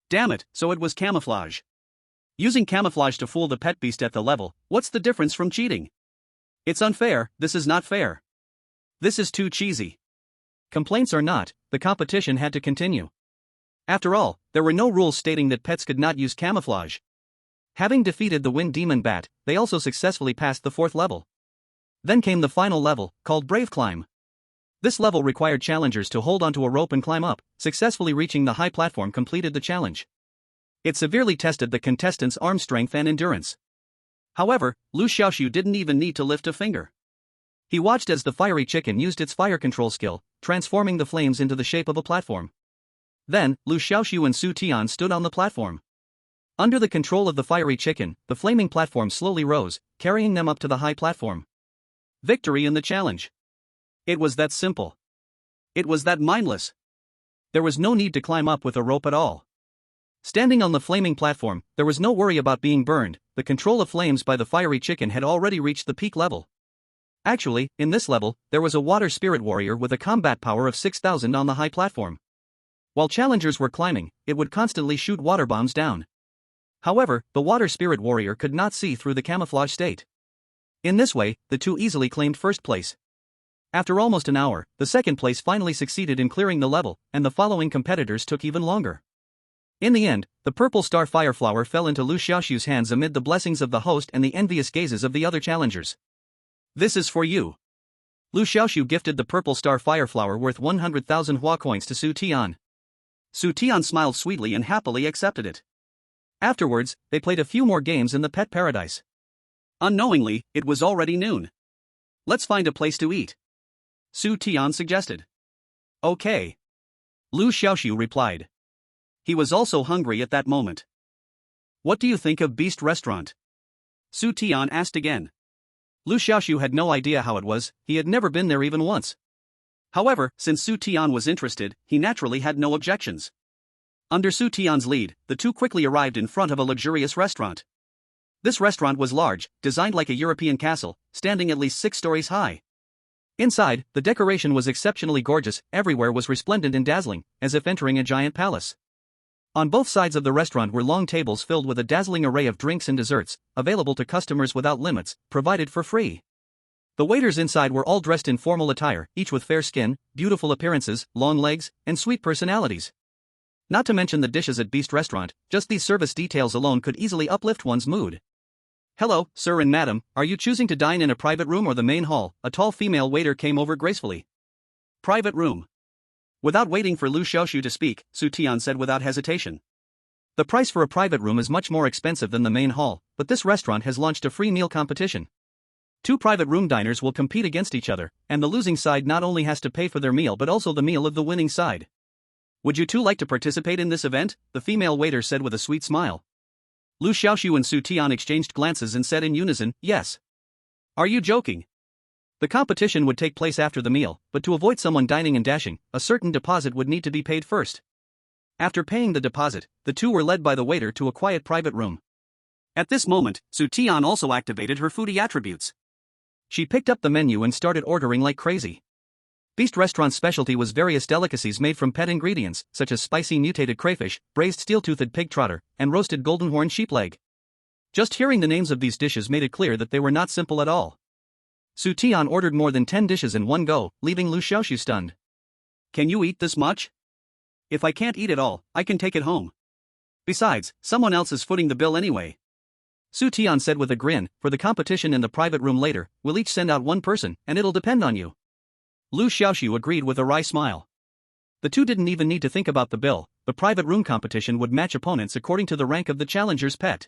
Damn it, so it was camouflage. Using camouflage to fool the pet beast at the level, what's the difference from cheating? It's unfair, this is not fair. This is too cheesy. Complaints or not, the competition had to continue. After all, there were no rules stating that pets could not use camouflage. Having defeated the wind demon bat, they also successfully passed the 4th level. Then came the final level, called Brave Climb. This level required challengers to hold onto a rope and climb up. Successfully reaching the high platform completed the challenge. It severely tested the contestants' arm strength and endurance. However, Liu Xiaoxu didn't even need to lift a finger. He watched as the fiery chicken used its fire control skill, transforming the flames into the shape of a platform. Then, Liu Xiaoxu and Su Tian stood on the platform. Under the control of the fiery chicken, the flaming platform slowly rose, carrying them up to the high platform. Victory in the challenge. It was that simple. It was that mindless. There was no need to climb up with a rope at all. Standing on the flaming platform, there was no worry about being burned. The control of flames by the fiery chicken had already reached the peak level. Actually, in this level, there was a water spirit warrior with a combat power of 6,000 on the high platform. While challengers were climbing, it would constantly shoot water bombs down. However, the water spirit warrior could not see through the camouflage state. In this way, the two easily claimed first place. After almost an hour, the second place finally succeeded in clearing the level, and the following competitors took even longer. In the end, the purple star fire flower fell into Liu Xiaoxu's hands amid the blessings of the host and the envious gazes of the other challengers. This is for you. Liu Xiaoxu gifted the purple star fire flower worth 100,000 Hua coins to Su Tian. Su Tian smiled sweetly and happily accepted it. Afterwards, they played a few more games in the pet paradise. Unknowingly, it was already noon. Let's find a place to eat, Su Tian suggested. Okay, Liu Xiaoxu replied. He was also hungry at that moment. What do you think of Beast Restaurant? Su Tian asked again. Liu Xiaoxu had no idea how it was, he had never been there even once. However, since Su Tian was interested, he naturally had no objections. Under Su Tian's lead, the two quickly arrived in front of a luxurious restaurant. This restaurant was large, designed like a European castle, standing at least 6 stories high. Inside, the decoration was exceptionally gorgeous, everywhere was resplendent and dazzling, as if entering a giant palace. On both sides of the restaurant were long tables filled with a dazzling array of drinks and desserts, available to customers without limits, provided for free. The waiters inside were all dressed in formal attire, each with fair skin, beautiful appearances, long legs, and sweet personalities. Not to mention the dishes at Beast Restaurant, just these service details alone could easily uplift one's mood. Hello, sir and madam, are you choosing to dine in a private room or the main hall? A tall female waiter came over gracefully. Private room. Without waiting for Liu Xiaoxu to speak, Su Tian said without hesitation. The price for a private room is much more expensive than the main hall, but this restaurant has launched a free meal competition. 2 private room diners will compete against each other, and the losing side not only has to pay for their meal but also the meal of the winning side. Would you two like to participate in this event? The female waiter said with a sweet smile. Liu Xiaoxu and Su Tian exchanged glances and said in unison, yes. Are you joking? The competition would take place after the meal, but to avoid someone dining and dashing, a certain deposit would need to be paid first. After paying the deposit, the two were led by the waiter to a quiet private room. At this moment, Su Tian also activated her foodie attributes. She picked up the menu and started ordering like crazy. Beast Restaurant's specialty was various delicacies made from pet ingredients, such as spicy mutated crayfish, braised steel-toothed pig trotter, and roasted golden horn sheep leg. Just hearing the names of these dishes made it clear that they were not simple at all. Su Tian ordered more than 10 dishes in one go, leaving Liu Xiaoxu stunned. Can you eat this much? If I can't eat it all, I can take it home. Besides, someone else is footing the bill anyway. Su Tian said with a grin, for the competition in the private room later, we'll each send out one person, and it'll depend on you. Liu Xiaoxu agreed with a wry smile. The two didn't even need to think about the bill, the private room competition would match opponents according to the rank of the challenger's pet.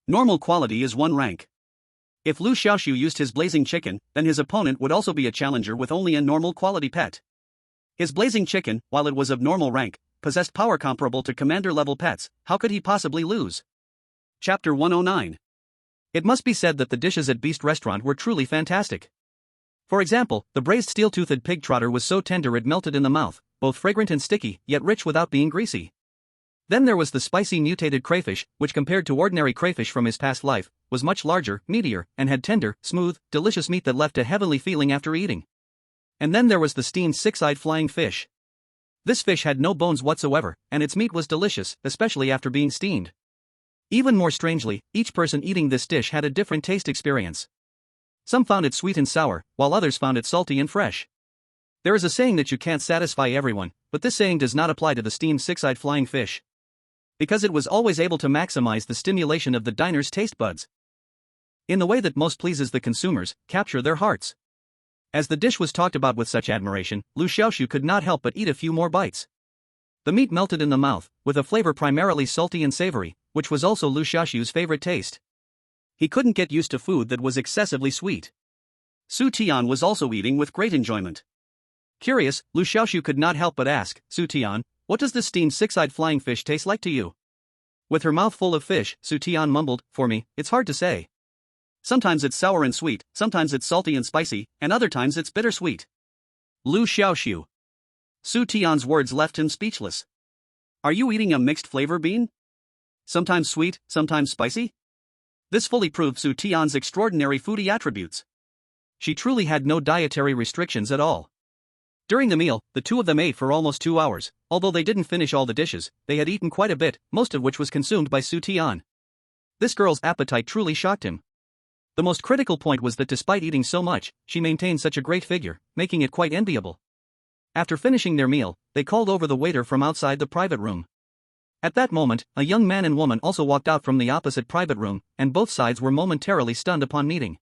Normal quality is 1 rank. If Liu Xiaoxu used his blazing chicken, then his opponent would also be a challenger with only a normal quality pet. His blazing chicken, while it was of normal rank, possessed power comparable to commander-level pets. How could he possibly lose? Chapter 109. It must be said that the dishes at Beast Restaurant were truly fantastic. For example, the braised steel-toothed pig trotter was so tender it melted in the mouth, both fragrant and sticky, yet rich without being greasy. Then there was the spicy mutated crayfish, which compared to ordinary crayfish from his past life, was much larger, meatier, and had tender, smooth, delicious meat that left a heavenly feeling after eating. And then there was the steamed six-eyed flying fish. This fish had no bones whatsoever, and its meat was delicious, especially after being steamed. Even more strangely, each person eating this dish had a different taste experience. Some found it sweet and sour, while others found it salty and fresh. There is a saying that you can't satisfy everyone, but this saying does not apply to the steamed six-eyed flying fish, because it was always able to maximize the stimulation of the diner's taste buds, in the way that most pleases the consumers, capture their hearts. As the dish was talked about with such admiration, Liu Xiaoxu could not help but eat a few more bites. The meat melted in the mouth, with a flavor primarily salty and savory, which was also Liu Xiaoxu's favorite taste. He couldn't get used to food that was excessively sweet. Su Tian was also eating with great enjoyment. Curious, Liu Xiaoxu could not help but ask, "Su Tian, what does this steamed six-eyed flying fish taste like to you?" With her mouth full of fish, Su Tian mumbled, "For me, it's hard to say. Sometimes it's sour and sweet, sometimes it's salty and spicy, and other times it's bittersweet." Liu Xiaoxu. Su Tian's words left him speechless. Are you eating a mixed flavor bean? Sometimes sweet, sometimes spicy? This fully proved Su Tian's extraordinary foodie attributes. She truly had no dietary restrictions at all. During the meal, the two of them ate for almost 2 hours. Although they didn't finish all the dishes, they had eaten quite a bit, most of which was consumed by Su Tian. This girl's appetite truly shocked him. The most critical point was that despite eating so much, she maintained such a great figure, making it quite enviable. After finishing their meal, they called over the waiter from outside the private room. At that moment, a young man and woman also walked out from the opposite private room, and both sides were momentarily stunned upon meeting,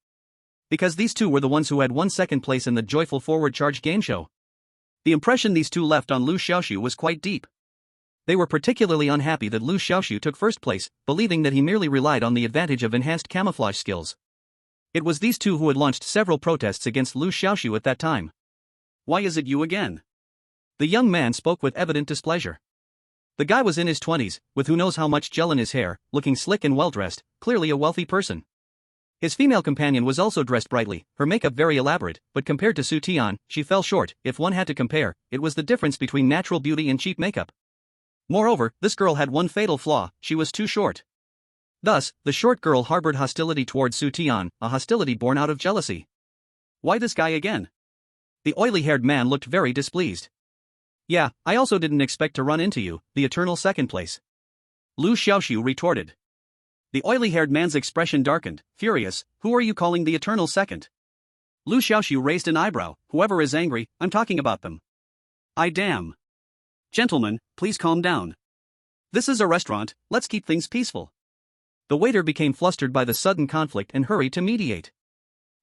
because these two were the ones who had won second place in the joyful forward charge game show. The impression these two left on Liu Xiaoxu was quite deep. They were particularly unhappy that Liu Xiaoxu took first place, believing that he merely relied on the advantage of enhanced camouflage skills. It was these two who had launched several protests against Liu Xiaoxu at that time. "Why is it you again?" The young man spoke with evident displeasure. The guy was in his 20s, with who knows how much gel in his hair, looking slick and well-dressed, clearly a wealthy person. His female companion was also dressed brightly, her makeup very elaborate, but compared to Su Tian, she fell short. If one had to compare, it was the difference between natural beauty and cheap makeup. Moreover, this girl had one fatal flaw: she was too short. Thus, the short girl harbored hostility towards Su Tian, a hostility born out of jealousy. "Why this guy again?" The oily-haired man looked very displeased. "Yeah, I also didn't expect to run into you, the eternal second place," Liu Xiaoxu retorted. The oily-haired man's expression darkened, furious. "Who are you calling the eternal second?" Liu Xiaoxu raised an eyebrow. "Whoever is angry, I'm talking about them." "I damn. Gentlemen, please calm down. This is a restaurant, let's keep things peaceful." The waiter became flustered by the sudden conflict and hurried to mediate.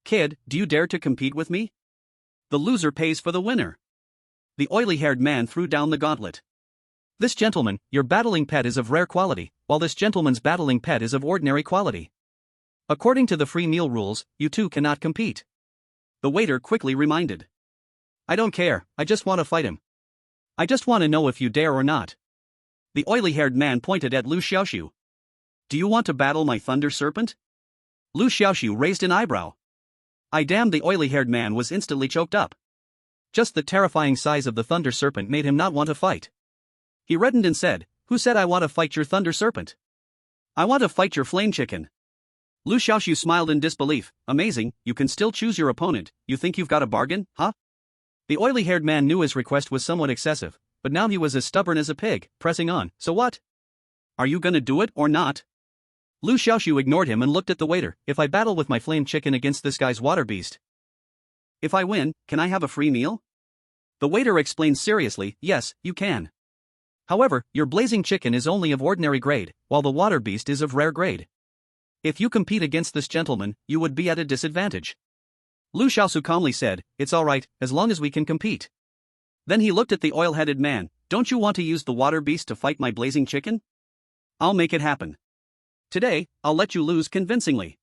"Kid, do you dare to compete with me? The loser pays for the winner." The oily-haired man threw down the gauntlet. "This gentleman, your battling pet is of rare quality, while this gentleman's battling pet is of ordinary quality. According to the free meal rules, you two cannot compete," the waiter quickly reminded. "I don't care, I just want to fight him. I just want to know if you dare or not." The oily-haired man pointed at Liu Xiaoxu. "Do you want to battle my thunder serpent?" Liu Xiaoxu raised an eyebrow. "I damn." The oily-haired man was instantly choked up. Just the terrifying size of the thunder serpent made him not want to fight. He reddened and said, "Who said I want to fight your thunder serpent? I want to fight your flame chicken." Liu Xiaoxu smiled in disbelief. "Amazing, you can still choose your opponent, you think you've got a bargain, huh?" The oily-haired man knew his request was somewhat excessive, but now he was as stubborn as a pig, pressing on. "So what? Are you gonna do it or not?" Liu Xiaoxu ignored him and looked at the waiter. "If I battle with my flame chicken against this guy's water beast, if I win, can I have a free meal?" The waiter explained seriously. "Yes, you can. However, your blazing chicken is only of ordinary grade, while the water beast is of rare grade. If you compete against this gentleman, you would be at a disadvantage." Liu Xiaoxu calmly said, "It's alright, as long as we can compete." Then he looked at the oil-headed man. "Don't you want to use the water beast to fight my blazing chicken? I'll make it happen. Today, I'll let you lose convincingly."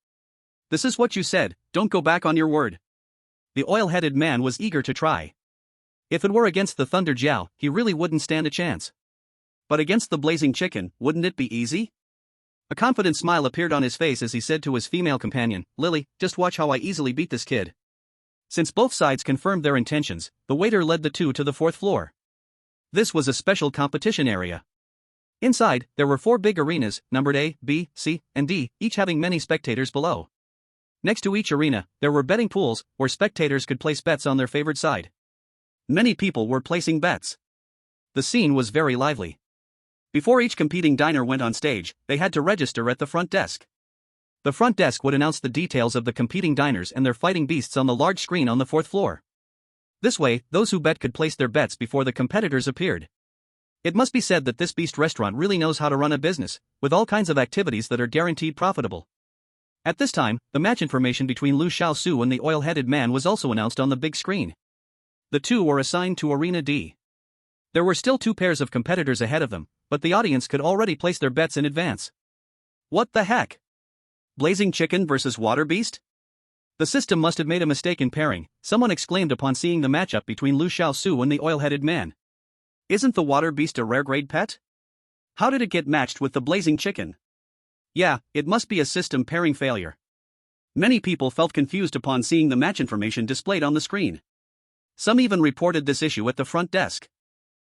"This is what you said, don't go back on your word." The oil-headed man was eager to try. If it were against the Thunder Jiao, he really wouldn't stand a chance. But against the blazing chicken, wouldn't it be easy? A confident smile appeared on his face as he said to his female companion, "Lily, just watch how I easily beat this kid." Since both sides confirmed their intentions, the waiter led the two to the 4th floor. This was a special competition area. Inside, there were 4 big arenas, numbered A, B, C, and D, each having many spectators below. Next to each arena, there were betting pools, where spectators could place bets on their favored side. Many people were placing bets. The scene was very lively. Before each competing diner went on stage, they had to register at the front desk. The front desk would announce the details of the competing diners and their fighting beasts on the large screen on the fourth floor. This way, those who bet could place their bets before the competitors appeared. It must be said that this beast restaurant really knows how to run a business, with all kinds of activities that are guaranteed profitable. At this time, the match information between Liu Xiaoxu and the oil-headed man was also announced on the big screen. The two were assigned to Arena D. There were still 2 pairs of competitors ahead of them, but the audience could already place their bets in advance. What the heck? Blazing chicken versus water beast? The system must have made a mistake in pairing, someone exclaimed upon seeing the matchup between Liu Xiaoxu and the oil-headed man. Isn't the water beast a rare grade pet? How did it get matched with the blazing chicken? Yeah, it must be a system pairing failure. Many people felt confused upon seeing the match information displayed on the screen. Some even reported this issue at the front desk.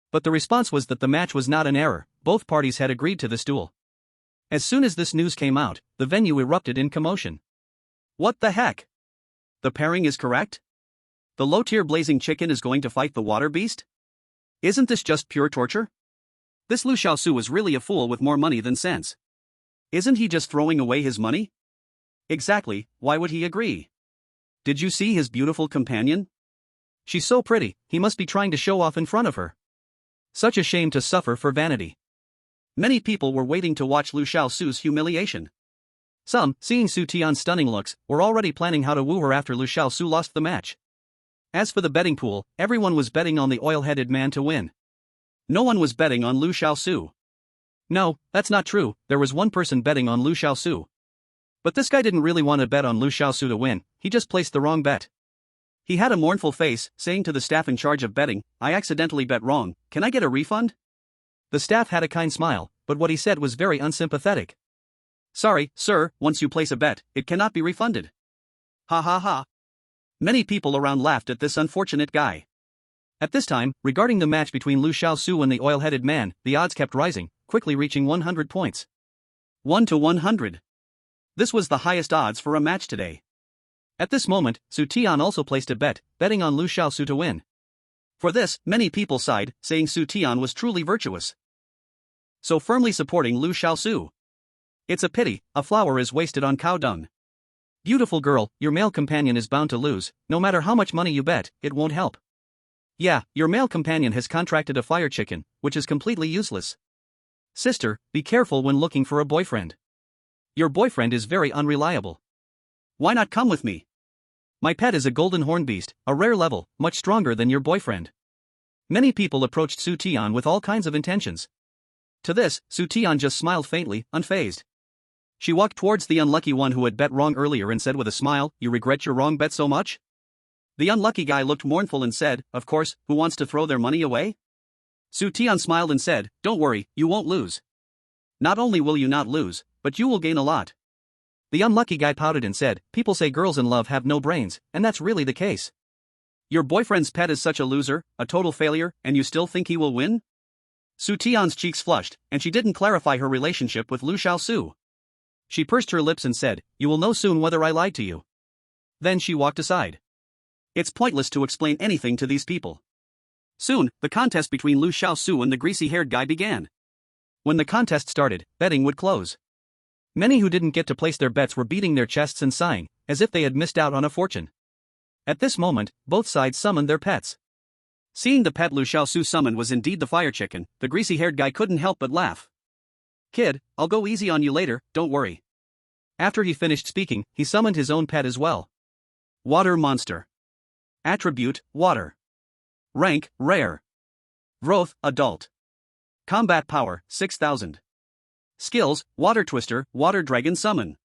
But the response was that the match was not an error, both parties had agreed to this duel. As soon as this news came out, the venue erupted in commotion. What the heck? The pairing is correct? The low-tier blazing chicken is going to fight the water beast? Isn't this just pure torture? This Liu Xiaoxu is really a fool with more money than sense. Isn't he just throwing away his money? Exactly, why would he agree? Did you see his beautiful companion? She's so pretty, he must be trying to show off in front of her. Such a shame to suffer for vanity. Many people were waiting to watch Liu Xiaoxu's humiliation. Some, seeing Su Tian's stunning looks, were already planning how to woo her after Liu Xiaoxu lost the match. As for the betting pool, everyone was betting on the oil-headed man to win. No one was betting on Liu Xiaoxu. No, that's not true, there was one person betting on Liu Xiaoxu. But this guy didn't really want to bet on Liu Xiaoxu to win, he just placed the wrong bet. He had a mournful face, saying to the staff in charge of betting, "I accidentally bet wrong, can I get a refund?" The staff had a kind smile, but what he said was very unsympathetic. "Sorry, sir, once you place a bet, it cannot be refunded." Ha ha ha. Many people around laughed at this unfortunate guy. At this time, regarding the match between Liu Xiaoxu and the oil-headed man, the odds kept rising, quickly reaching 100 points. 1 to 100. This was the highest odds for a match today. At this moment, Su Tian also placed a bet, betting on Liu Xiaoxu to win. For this, many people sighed, saying Su Tian was truly virtuous. So firmly supporting Liu Xiaoxu. It's a pity, a flower is wasted on cow dung. Beautiful girl, your male companion is bound to lose, no matter how much money you bet, it won't help. Yeah, your male companion has contracted a fire chicken, which is completely useless. Sister, be careful when looking for a boyfriend. Your boyfriend is very unreliable. Why not come with me? My pet is a golden horn beast, a rare level, much stronger than your boyfriend. Many people approached Su Tian with all kinds of intentions. To this, Su Tian just smiled faintly, unfazed. She walked towards the unlucky one who had bet wrong earlier and said with a smile, "You regret your wrong bet so much?" The unlucky guy looked mournful and said, "Of course, who wants to throw their money away?" Su Tian smiled and said, "Don't worry, you won't lose. Not only will you not lose, but you will gain a lot." The unlucky guy pouted and said, "People say girls in love have no brains, and that's really the case. Your boyfriend's pet is such a loser, a total failure, and you still think he will win?" Su Tian's cheeks flushed, and she didn't clarify her relationship with Liu Xiaoxu. She pursed her lips and said, "You will know soon whether I lied to you." Then she walked aside. It's pointless to explain anything to these people. Soon, the contest between Liu Xiaoxu and the greasy-haired guy began. When the contest started, betting would close. Many who didn't get to place their bets were beating their chests and sighing, as if they had missed out on a fortune. At this moment, both sides summoned their pets. Seeing the pet Liu Xiaoxu summoned was indeed the fire chicken, the greasy-haired guy couldn't help but laugh. "Kid, I'll go easy on you later, don't worry." After he finished speaking, he summoned his own pet as well. Water monster. Attribute, water. Rank, rare. Growth, adult. Combat power, 6000. Skills, water twister, water dragon summon.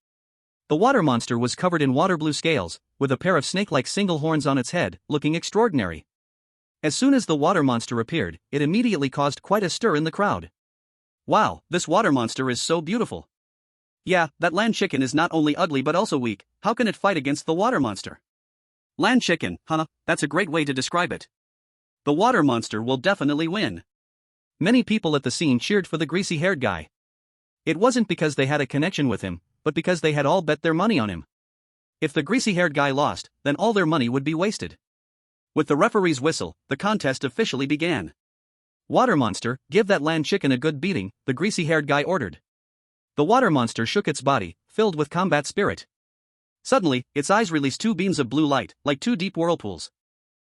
The water monster was covered in water blue scales, with a pair of snake-like single horns on its head, looking extraordinary. As soon as the water monster appeared, it immediately caused quite a stir in the crowd. Wow, this water monster is so beautiful. Yeah, that land chicken is not only ugly but also weak, how can it fight against the water monster? Land chicken, huh, that's a great way to describe it. The water monster will definitely win. Many people at the scene cheered for the greasy-haired guy. It wasn't because they had a connection with him, but because they had all bet their money on him. If the greasy-haired guy lost, then all their money would be wasted. With the referee's whistle, the contest officially began. "Water monster, give that land chicken a good beating," the greasy-haired guy ordered. The water monster shook its body, filled with combat spirit. Suddenly, its eyes released two beams of blue light, like two deep whirlpools.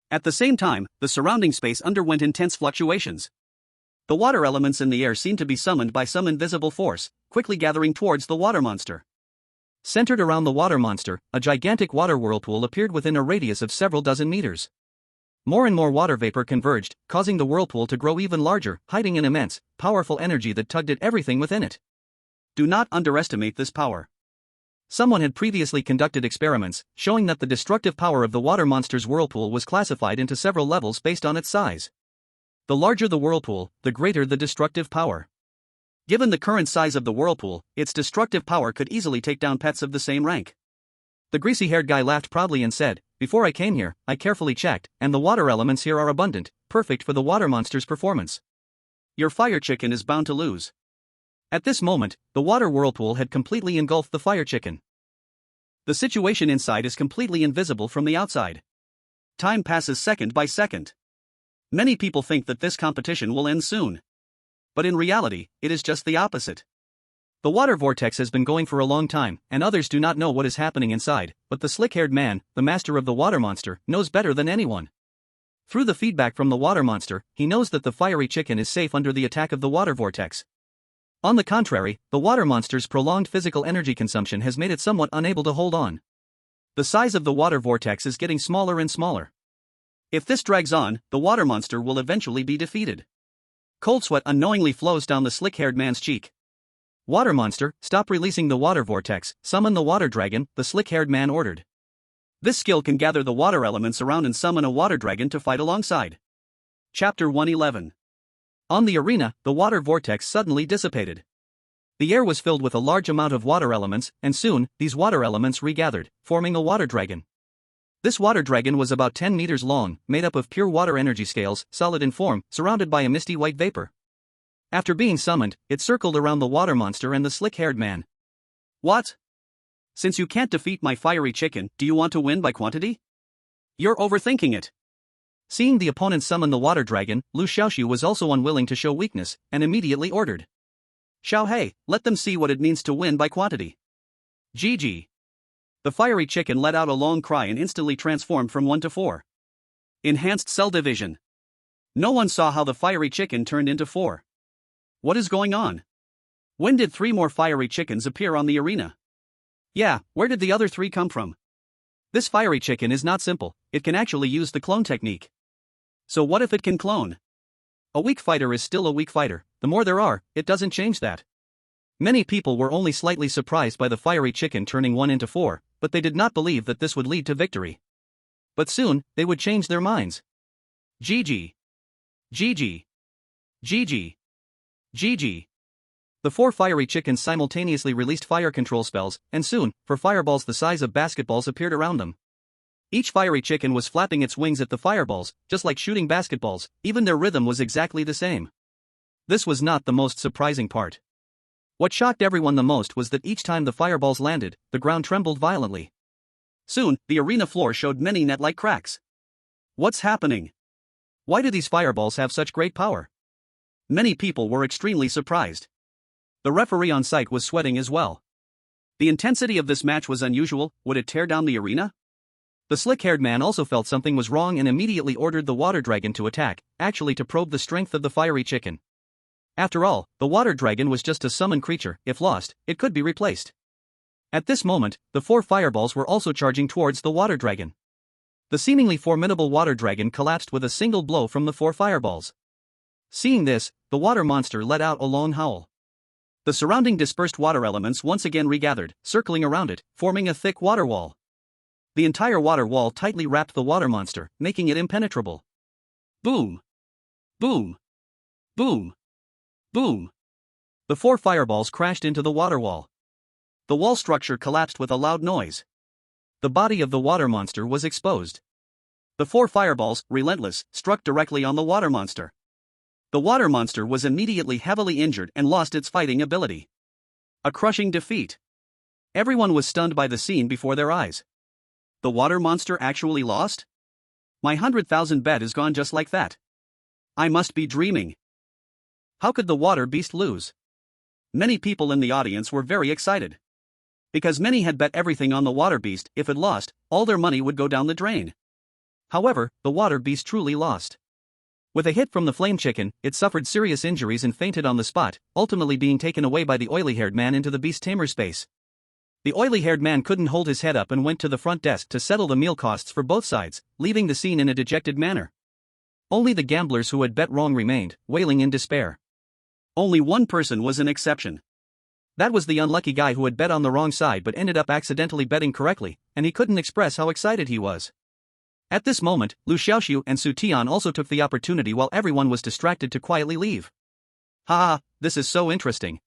At the same time, the surrounding space underwent intense fluctuations. The water elements in the air seemed to be summoned by some invisible force, quickly gathering towards the water monster. Centered around the water monster, a gigantic water whirlpool appeared within a radius of several dozen meters. More and more water vapor converged, causing the whirlpool to grow even larger, hiding an immense, powerful energy that tugged at everything within it. Do not underestimate this power. Someone had previously conducted experiments, showing that the destructive power of the water monster's whirlpool was classified into several levels based on its size. The larger the whirlpool, the greater the destructive power. Given the current size of the whirlpool, its destructive power could easily take down pets of the same rank. The greasy-haired guy laughed proudly and said, "Before I came here, I carefully checked, and the water elements here are abundant, perfect for the water monster's performance. Your fire chicken is bound to lose." At this moment, the water whirlpool had completely engulfed the fire chicken. The situation inside is completely invisible from the outside. Time passes second by second. Many people think that this competition will end soon. But in reality, it is just the opposite. The water vortex has been going for a long time, and others do not know what is happening inside, but the slick-haired man, the master of the water monster, knows better than anyone. Through the feedback from the water monster, he knows that the fiery chicken is safe under the attack of the water vortex. On the contrary, the water monster's prolonged physical energy consumption has made it somewhat unable to hold on. The size of the water vortex is getting smaller and smaller. If this drags on, the water monster will eventually be defeated. Cold sweat unknowingly flows down the slick-haired man's cheek. "Water monster, stop releasing the water vortex, summon the water dragon," the slick-haired man ordered. This skill can gather the water elements around and summon a water dragon to fight alongside. Chapter 111. On the arena, the water vortex suddenly dissipated. The air was filled with a large amount of water elements, and soon, these water elements regathered, forming a water dragon. This water dragon was about 10 meters long, made up of pure water energy scales, solid in form, surrounded by a misty white vapor. After being summoned, it circled around the water monster and the slick-haired man. "What? Since you can't defeat my fiery chicken, do you want to win by quantity? You're overthinking it." Seeing the opponent summon the water dragon, Liu Xiaoxu was also unwilling to show weakness, and immediately ordered, "Xiao Hei, let them see what it means to win by quantity." GG. The fiery chicken let out a long cry and instantly transformed from 1 to 4. Enhanced cell division. No one saw how the fiery chicken turned into 4. What is going on? When did 3 more fiery chickens appear on the arena? Yeah, where did the other 3 come from? This fiery chicken is not simple, it can actually use the clone technique. So what if it can clone? A weak fighter is still a weak fighter, the more there are, it doesn't change that. Many people were only slightly surprised by the fiery chicken turning 1 into 4, but they did not believe that this would lead to victory. But soon, they would change their minds. GG. GG. GG. GG. The 4 fiery chickens simultaneously released fire control spells, and soon, 4 fireballs the size of basketballs appeared around them. Each fiery chicken was flapping its wings at the fireballs, just like shooting basketballs, even their rhythm was exactly the same. This was not the most surprising part. What shocked everyone the most was that each time the fireballs landed, the ground trembled violently. Soon, the arena floor showed many net-like cracks. What's happening? Why do these fireballs have such great power? Many people were extremely surprised. The referee on site was sweating as well. The intensity of this match was unusual. Would it tear down the arena? The slick-haired man also felt something was wrong and immediately ordered the water dragon to attack, actually to probe the strength of the fiery chicken. After all, the water dragon was just a summoned creature. If lost, it could be replaced. At this moment, the 4 fireballs were also charging towards the water dragon. The seemingly formidable water dragon collapsed with a single blow from the 4 fireballs. Seeing this, the water monster let out a long howl. The surrounding dispersed water elements once again regathered, circling around it, forming a thick water wall. The entire water wall tightly wrapped the water monster, making it impenetrable. Boom! Boom! Boom! Boom! The 4 fireballs crashed into the water wall. The wall structure collapsed with a loud noise. The body of the water monster was exposed. The 4 fireballs, relentless, struck directly on the water monster. The water monster was immediately heavily injured and lost its fighting ability. A crushing defeat. Everyone was stunned by the scene before their eyes. The water monster actually lost? My 100,000 bet is gone just like that. I must be dreaming. How could the water beast lose? Many people in the audience were very excited. Because many had bet everything on the water beast. If it lost, all their money would go down the drain. However, the water beast truly lost. With a hit from the flame chicken, it suffered serious injuries and fainted on the spot, ultimately being taken away by the oily-haired man into the beast tamer space. The oily-haired man couldn't hold his head up and went to the front desk to settle the meal costs for both sides, leaving the scene in a dejected manner. Only the gamblers who had bet wrong remained, wailing in despair. Only one person was an exception. That was the unlucky guy who had bet on the wrong side but ended up accidentally betting correctly, and he couldn't express how excited he was. At this moment, Liu Xiaoxu and Su Tian also took the opportunity while everyone was distracted to quietly leave. Ha ha, this is so interesting.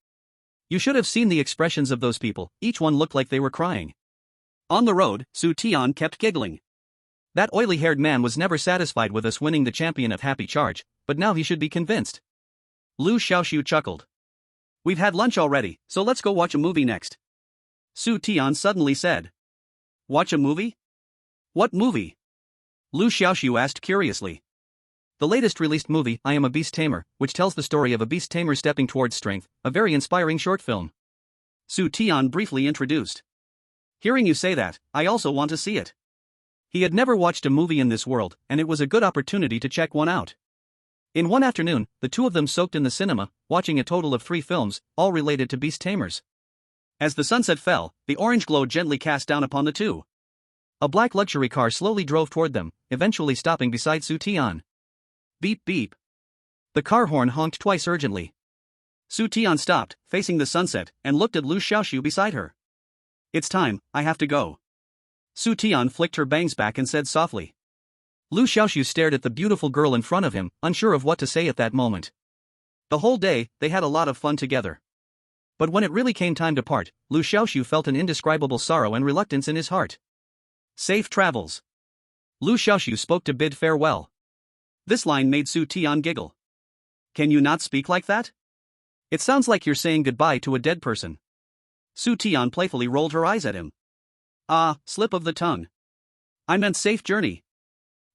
You should have seen the expressions of those people, each one looked like they were crying. On the road, Su Tian kept giggling. That oily-haired man was never satisfied with us winning the champion of Happy Charge, but now he should be convinced. Liu Xiaoxu chuckled. We've had lunch already, so let's go watch a movie next. Su Tian suddenly said. Watch a movie? What movie? Liu Xiaoxu asked curiously. The latest released movie, I Am a Beast Tamer, which tells the story of a beast tamer stepping towards strength, a very inspiring short film. Su Tian briefly introduced. Hearing you say that, I also want to see it. He had never watched a movie in this world, and it was a good opportunity to check one out. In one afternoon, the two of them soaked in the cinema, watching a total of 3 films, all related to beast tamers. As the sunset fell, the orange glow gently cast down upon the two. A black luxury car slowly drove toward them, eventually stopping beside Su Tian. Beep beep. The car horn honked twice urgently. Su Tian stopped, facing the sunset, and looked at Liu Xiaoxu beside her. It's time, I have to go. Su Tian flicked her bangs back and said softly. Liu Xiaoxu stared at the beautiful girl in front of him, unsure of what to say at that moment. The whole day, they had a lot of fun together. But when it really came time to part, Liu Xiaoxu felt an indescribable sorrow and reluctance in his heart. Safe travels. Liu Xiaoxu spoke to bid farewell. This line made Su Tian giggle. Can you not speak like that? It sounds like you're saying goodbye to a dead person. Su Tian playfully rolled her eyes at him. Ah, slip of the tongue. I meant safe journey.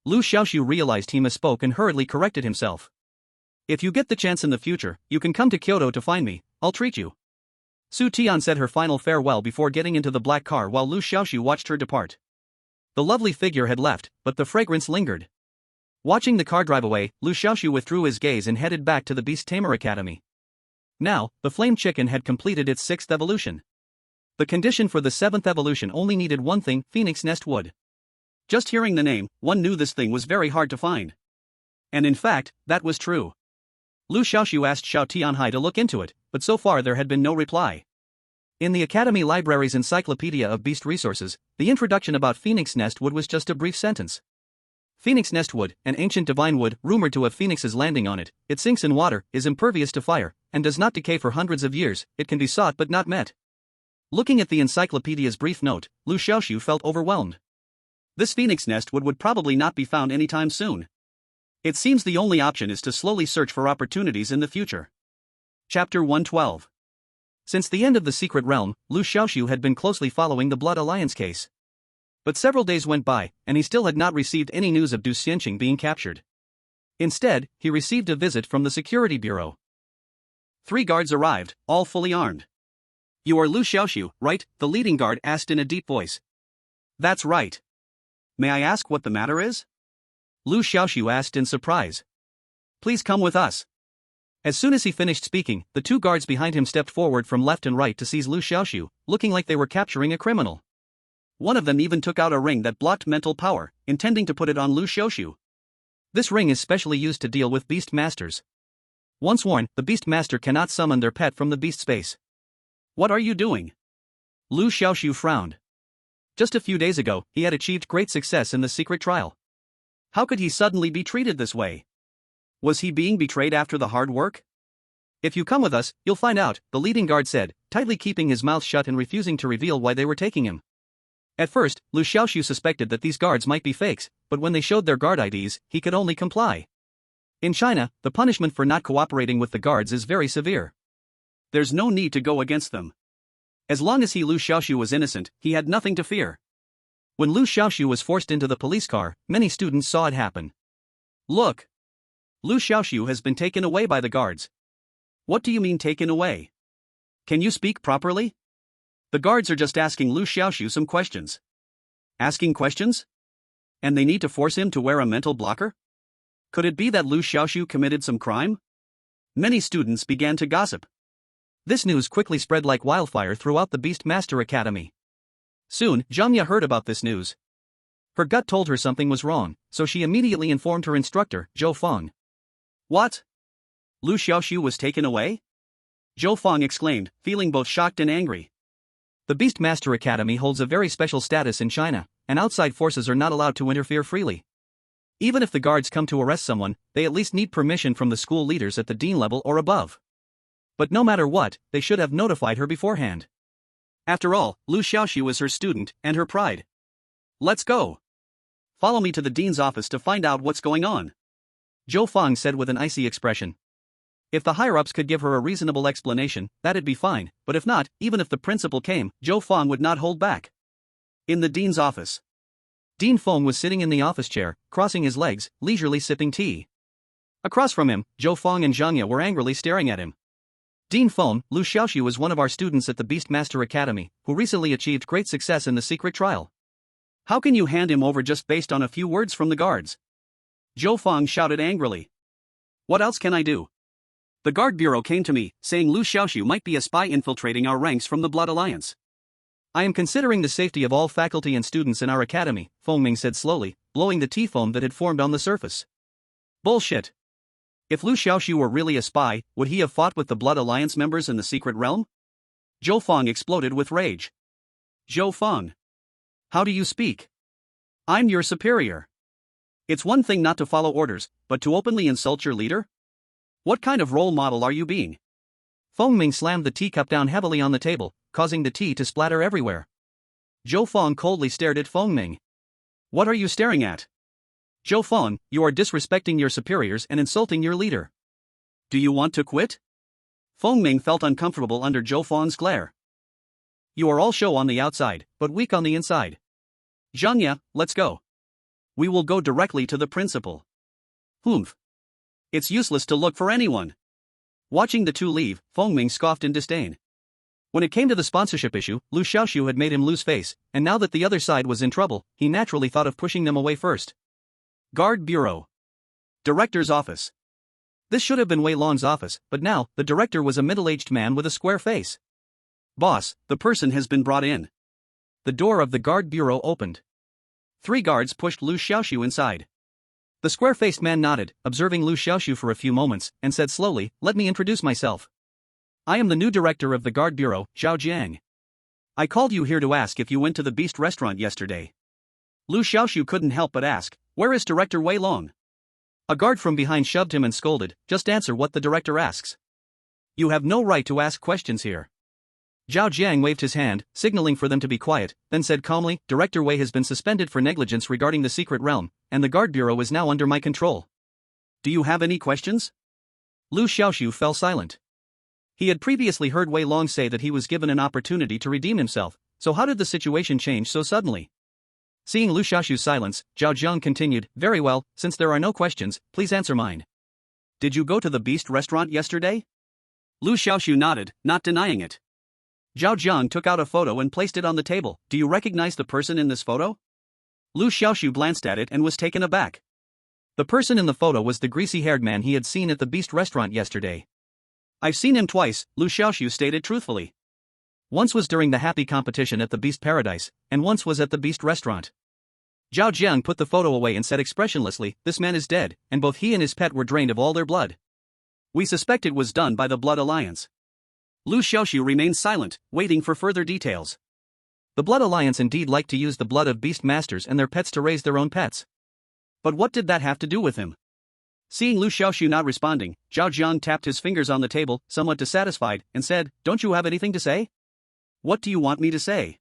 Liu Xiaoxu realized he misspoke and hurriedly corrected himself. If you get the chance in the future, you can come to Kyoto to find me, I'll treat you. Su Tian said her final farewell before getting into the black car while Liu Xiaoxu watched her depart. The lovely figure had left, but the fragrance lingered. Watching the car drive away, Liu Xiaoxu withdrew his gaze and headed back to the Beast Tamer Academy. Now, the flame chicken had completed its 6th evolution. The condition for the 7th evolution only needed one thing, phoenix nest wood. Just hearing the name, one knew this thing was very hard to find. And in fact, that was true. Liu Xiaoxu asked Xiao Tianhai to look into it, but so far there had been no reply. In the Academy Library's Encyclopedia of Beast Resources, the introduction about phoenix nest wood was just a brief sentence. Phoenix nest wood, an ancient divine wood rumored to have phoenixes landing on it, it sinks in water, is impervious to fire, and does not decay for hundreds of years, it can be sought but not met. Looking at the encyclopedia's brief note, Liu Xiaoxu felt overwhelmed. This phoenix nest would probably not be found anytime soon. It seems the only option is to slowly search for opportunities in the future. Chapter 112. Since the end of the Secret Realm, Liu Xiaoxu had been closely following the Blood Alliance case. But several days went by, and he still had not received any news of Du Xianqing being captured. Instead, he received a visit from the Security Bureau. 3 guards arrived, all fully armed. You are Liu Xiaoxu, right? The leading guard asked in a deep voice. That's right. May I ask what the matter is? Liu Xiaoxu asked in surprise. Please come with us. As soon as he finished speaking, the 2 guards behind him stepped forward from left and right to seize Liu Xiaoxu, looking like they were capturing a criminal. One of them even took out a ring that blocked mental power, intending to put it on Liu Xiaoxu. This ring is specially used to deal with beast masters. Once worn, the beast master cannot summon their pet from the beast space. What are you doing? Liu Xiaoxu frowned. Just a few days ago, he had achieved great success in the secret trial. How could he suddenly be treated this way? Was he being betrayed after the hard work? If you come with us, you'll find out, the leading guard said, tightly keeping his mouth shut and refusing to reveal why they were taking him. At first, Liu Xiaoxu suspected that these guards might be fakes, but when they showed their guard IDs, he could only comply. In China, the punishment for not cooperating with the guards is very severe. There's no need to go against them. As long as Liu Xiaoxu was innocent, he had nothing to fear. When Liu Xiaoxu was forced into the police car, many students saw it happen. Look! Liu Xiaoxu has been taken away by the guards. What do you mean taken away? Can you speak properly? The guards are just asking Liu Xiaoxu some questions. Asking questions? And they need to force him to wear a mental blocker? Could it be that Liu Xiaoxu committed some crime? Many students began to gossip. This news quickly spread like wildfire throughout the Beast Master Academy. Soon, Zhangya heard about this news. Her gut told her something was wrong, so she immediately informed her instructor, Zhou Feng. What? Liu Xiaoxu was taken away? Zhou Feng exclaimed, feeling both shocked and angry. The Beast Master Academy holds a very special status in China, and outside forces are not allowed to interfere freely. Even if the guards come to arrest someone, they at least need permission from the school leaders at the dean level or above. But no matter what, they should have notified her beforehand. After all, Liu Xiaoxu is her student and her pride. Let's go. Follow me to the dean's office to find out what's going on, Zhou Feng said with an icy expression. If the higher-ups could give her a reasonable explanation, that'd be fine, but if not, even if the principal came, Zhou Feng would not hold back. In the dean's office. Dean Feng was sitting in the office chair, crossing his legs, leisurely sipping tea. Across from him, Zhou Feng and Zhangya were angrily staring at him. Dean Feng, Liu Xiaoxu is one of our students at the Beast Master Academy, who recently achieved great success in the secret trial. How can you hand him over just based on a few words from the guards? Zhou Feng shouted angrily. What else can I do? The guard bureau came to me, saying Liu Xiaoxu might be a spy infiltrating our ranks from the Blood Alliance. I am considering the safety of all faculty and students in our academy, Fengming said slowly, blowing the tea foam that had formed on the surface. Bullshit. If Liu Xiaoxu were really a spy, would he have fought with the Blood Alliance members in the secret realm? Zhou Feng exploded with rage. Zhou Feng. How do you speak? I'm your superior. It's one thing not to follow orders, but to openly insult your leader? What kind of role model are you being? Fengming slammed the teacup down heavily on the table, causing the tea to splatter everywhere. Zhou Feng coldly stared at Fengming. What are you staring at? Zhou Feng, you are disrespecting your superiors and insulting your leader. Do you want to quit? Fengming felt uncomfortable under Zhou Feng's glare. You are all show on the outside, but weak on the inside. Zhangya, let's go. We will go directly to the principal. Humph. It's useless to look for anyone. Watching the two leave, Fengming scoffed in disdain. When it came to the sponsorship issue, Liu Xiaoxu had made him lose face, and now that the other side was in trouble, he naturally thought of pushing them away first. Guard Bureau. Director's office. This should have been Wei Long's office, but now, the director was a middle-aged man with a square face. Boss, the person has been brought in. The door of the Guard Bureau opened. 3 guards pushed Liu Xiaoxu inside. The square-faced man nodded, observing Liu Xiaoxu for a few moments, and said slowly, "Let me introduce myself. I am the new director of the Guard Bureau, Zhao Jiang. I called you here to ask if you went to the Beast restaurant yesterday." Liu Xiaoxu couldn't help but ask, "Where is Director Wei Long?" A guard from behind shoved him and scolded, "Just answer what the director asks. You have no right to ask questions here." Zhao Jiang waved his hand, signaling for them to be quiet, then said calmly, "Director Wei has been suspended for negligence regarding the secret realm, and the Guard Bureau is now under my control. Do you have any questions?" Liu Xiaoxu fell silent. He had previously heard Wei Long say that he was given an opportunity to redeem himself, so how did the situation change so suddenly? Seeing Liu Xiaoxu's silence, Zhao Jiang continued, "Very well, since there are no questions, please answer mine. Did you go to the Beast restaurant yesterday?" Liu Xiaoxu nodded, not denying it. Zhao Jiang took out a photo and placed it on the table. "Do you recognize the person in this photo?" Liu Xiaoxu glanced at it and was taken aback. The person in the photo was the greasy-haired man he had seen at the Beast restaurant yesterday. "I've seen him twice," Liu Xiaoxu stated truthfully. "Once was during the happy competition at the Beast Paradise, and once was at the Beast restaurant." Zhao Jiang put the photo away and said expressionlessly, "This man is dead, and both he and his pet were drained of all their blood. We suspect it was done by the Blood Alliance." Liu Xiaoxu remained silent, waiting for further details. The Blood Alliance indeed liked to use the blood of beast masters and their pets to raise their own pets. But what did that have to do with him? Seeing Liu Xiaoxu not responding, Zhao Jiang tapped his fingers on the table, somewhat dissatisfied, and said, "Don't you have anything to say?" "What do you want me to say?"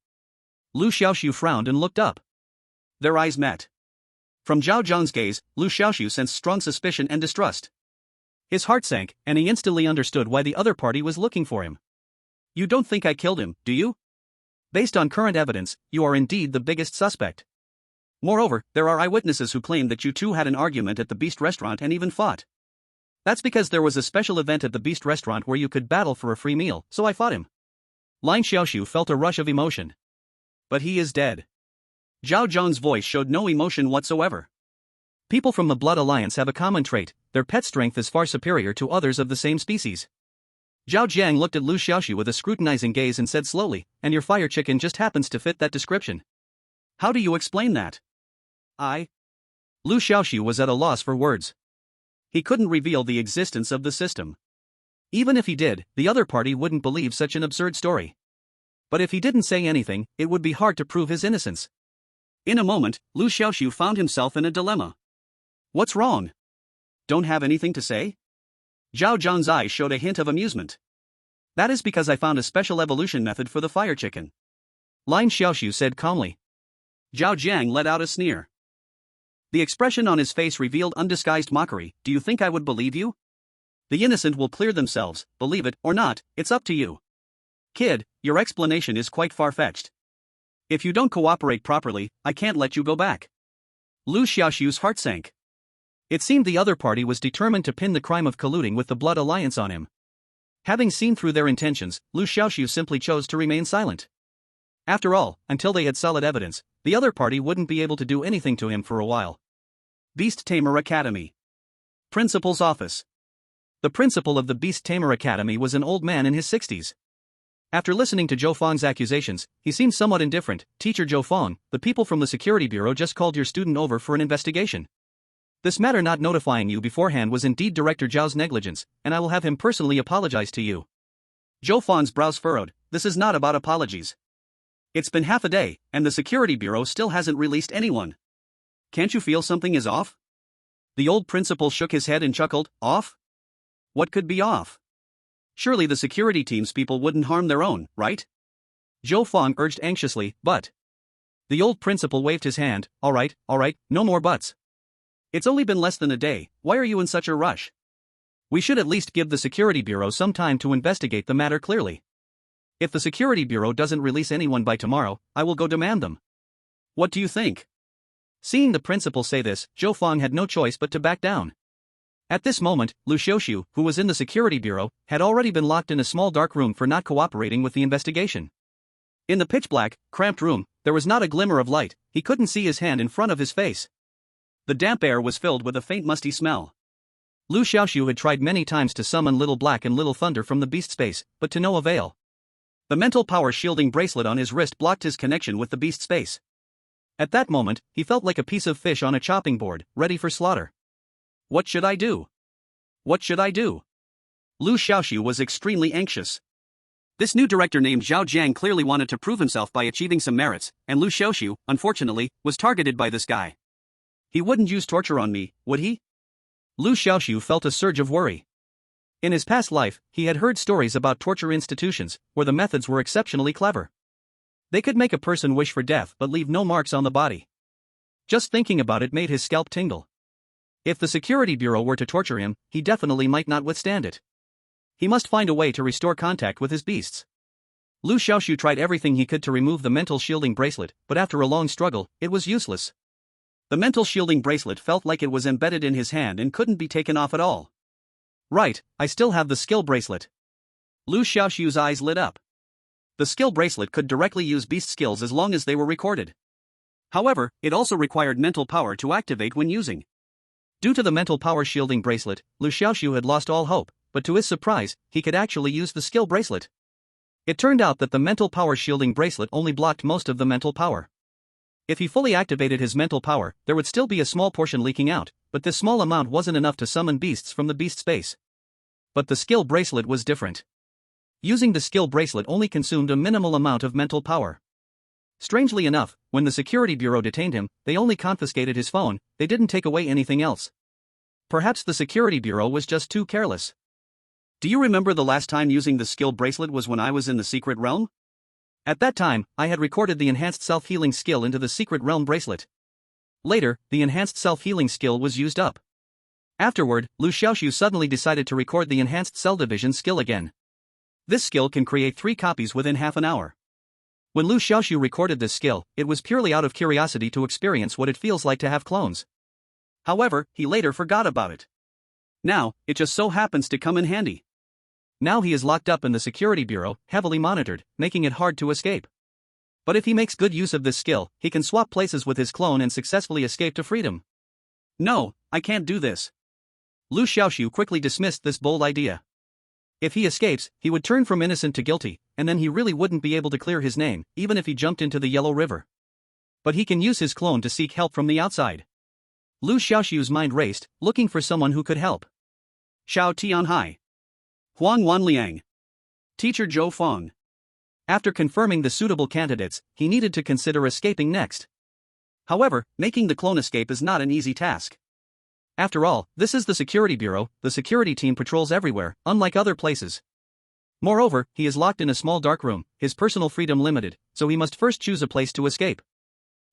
Liu Xiaoxu frowned and looked up. Their eyes met. From Zhao Jiang's gaze, Liu Xiaoxu sensed strong suspicion and distrust. His heart sank, and he instantly understood why the other party was looking for him. "You don't think I killed him, do you?" Based on current evidence, you are indeed the biggest suspect. Moreover, there are eyewitnesses who claim that you two had an argument at the Beast restaurant and even fought. That's because there was a special event at the Beast restaurant where you could battle for a free meal, so I fought him. Liu Xiaoxu felt a rush of emotion. But he is dead. Zhao Zhang's voice showed no emotion whatsoever. People from the Blood Alliance have a common trait: their pet strength is far superior to others of the same species. Zhao Jiang looked at Liu Xiaoxu with a scrutinizing gaze and said slowly, "And your fire chicken just happens to fit that description. How do you explain that?" Liu Xiaoxu was at a loss for words. He couldn't reveal the existence of the system. Even if he did, the other party wouldn't believe such an absurd story. But if he didn't say anything, it would be hard to prove his innocence. In a moment, Liu Xiaoxu found himself in a dilemma. What's wrong? Don't have anything to say? Zhao Zhang's eyes showed a hint of amusement. That is because I found a special evolution method for the fire chicken. Liu Xiaoxu said calmly. Zhao Jiang let out a sneer. The expression on his face revealed undisguised mockery. Do you think I would believe you? The innocent will clear themselves, believe it or not, it's up to you. Kid, your explanation is quite far-fetched. If you don't cooperate properly, I can't let you go back. Liu Xiaoxu's heart sank. It seemed the other party was determined to pin the crime of colluding with the Blood Alliance on him. Having seen through their intentions, Liu Xiaoxu simply chose to remain silent. After all, until they had solid evidence, the other party wouldn't be able to do anything to him for a while. Beast Tamer Academy. Principal's office. The principal of the Beast Tamer Academy was an old man in his 60s. After listening to Zhou Fang's accusations, he seemed somewhat indifferent. Teacher Zhou Fang, the people from the security bureau just called your student over for an investigation. This matter not notifying you beforehand was indeed Director Zhao's negligence, and I will have him personally apologize to you. Zhou Fang's brows furrowed. This is not about apologies. It's been half a day, and the security bureau still hasn't released anyone. Can't you feel something is off? The old principal shook his head and chuckled. Off? What could be off? Surely the security team's people wouldn't harm their own, right? Zhou Fang urged anxiously, but... The old principal waved his hand. All right, no more buts. It's only been less than a day, why are you in such a rush? We should at least give the security bureau some time to investigate the matter clearly. If the security bureau doesn't release anyone by tomorrow, I will go demand them. What do you think? Seeing the principal say this, Zhou Fang had no choice but to back down. At this moment, Liu Xiaoxu, who was in the security bureau, had already been locked in a small dark room for not cooperating with the investigation. In the pitch-black, cramped room, there was not a glimmer of light. He couldn't see his hand in front of his face. The damp air was filled with a faint musty smell. Liu Xiaoxu had tried many times to summon Little Black and Little Thunder from the beast space, but to no avail. The mental power shielding bracelet on his wrist blocked his connection with the beast space. At that moment, he felt like a piece of fish on a chopping board, ready for slaughter. What should I do? What should I do? Liu Xiaoxu was extremely anxious. This new director named Zhao Jiang clearly wanted to prove himself by achieving some merits, and Liu Xiaoxu, unfortunately, was targeted by this guy. He wouldn't use torture on me, would he? Liu Xiaoxu felt a surge of worry. In his past life, he had heard stories about torture institutions, where the methods were exceptionally clever. They could make a person wish for death but leave no marks on the body. Just thinking about it made his scalp tingle. If the security bureau were to torture him, he definitely might not withstand it. He must find a way to restore contact with his beasts. Liu Xiaoxu tried everything he could to remove the mental shielding bracelet, but after a long struggle, it was useless. The mental shielding bracelet felt like it was embedded in his hand and couldn't be taken off at all. Right, I still have the skill bracelet. Liu Xiaoxu's eyes lit up. The skill bracelet could directly use beast skills as long as they were recorded. However, it also required mental power to activate when using. Due to the mental power shielding bracelet, Liu Xiaoxu had lost all hope, but to his surprise, he could actually use the skill bracelet. It turned out that the mental power shielding bracelet only blocked most of the mental power. If he fully activated his mental power, there would still be a small portion leaking out, but this small amount wasn't enough to summon beasts from the beast space. But the skill bracelet was different. Using the skill bracelet only consumed a minimal amount of mental power. Strangely enough, when the security bureau detained him, they only confiscated his phone, they didn't take away anything else. Perhaps the security bureau was just too careless. Do you remember the last time using the skill bracelet was when I was in the secret realm? At that time, I had recorded the enhanced self-healing skill into the secret realm bracelet. Later, the enhanced self-healing skill was used up. Afterward, Liu Xiaoxu suddenly decided to record the enhanced cell division skill again. This skill can create 3 copies within half an hour. When Liu Xiaoxu recorded this skill, it was purely out of curiosity to experience what it feels like to have clones. However, he later forgot about it. Now, it just so happens to come in handy. Now he is locked up in the security bureau, heavily monitored, making it hard to escape. But if he makes good use of this skill, he can swap places with his clone and successfully escape to freedom. No, I can't do this. Liu Xiaoxu quickly dismissed this bold idea. If he escapes, he would turn from innocent to guilty, and then he really wouldn't be able to clear his name, even if he jumped into the Yellow River. But he can use his clone to seek help from the outside. Liu Xiaoxu's mind raced, looking for someone who could help. Xiao Tianhai. Huang Wanliang. Teacher Zhou Feng. After confirming the suitable candidates, he needed to consider escaping next. However, making the clone escape is not an easy task. After all, this is the security bureau, the security team patrols everywhere, unlike other places. Moreover, he is locked in a small dark room, his personal freedom limited, so he must first choose a place to escape.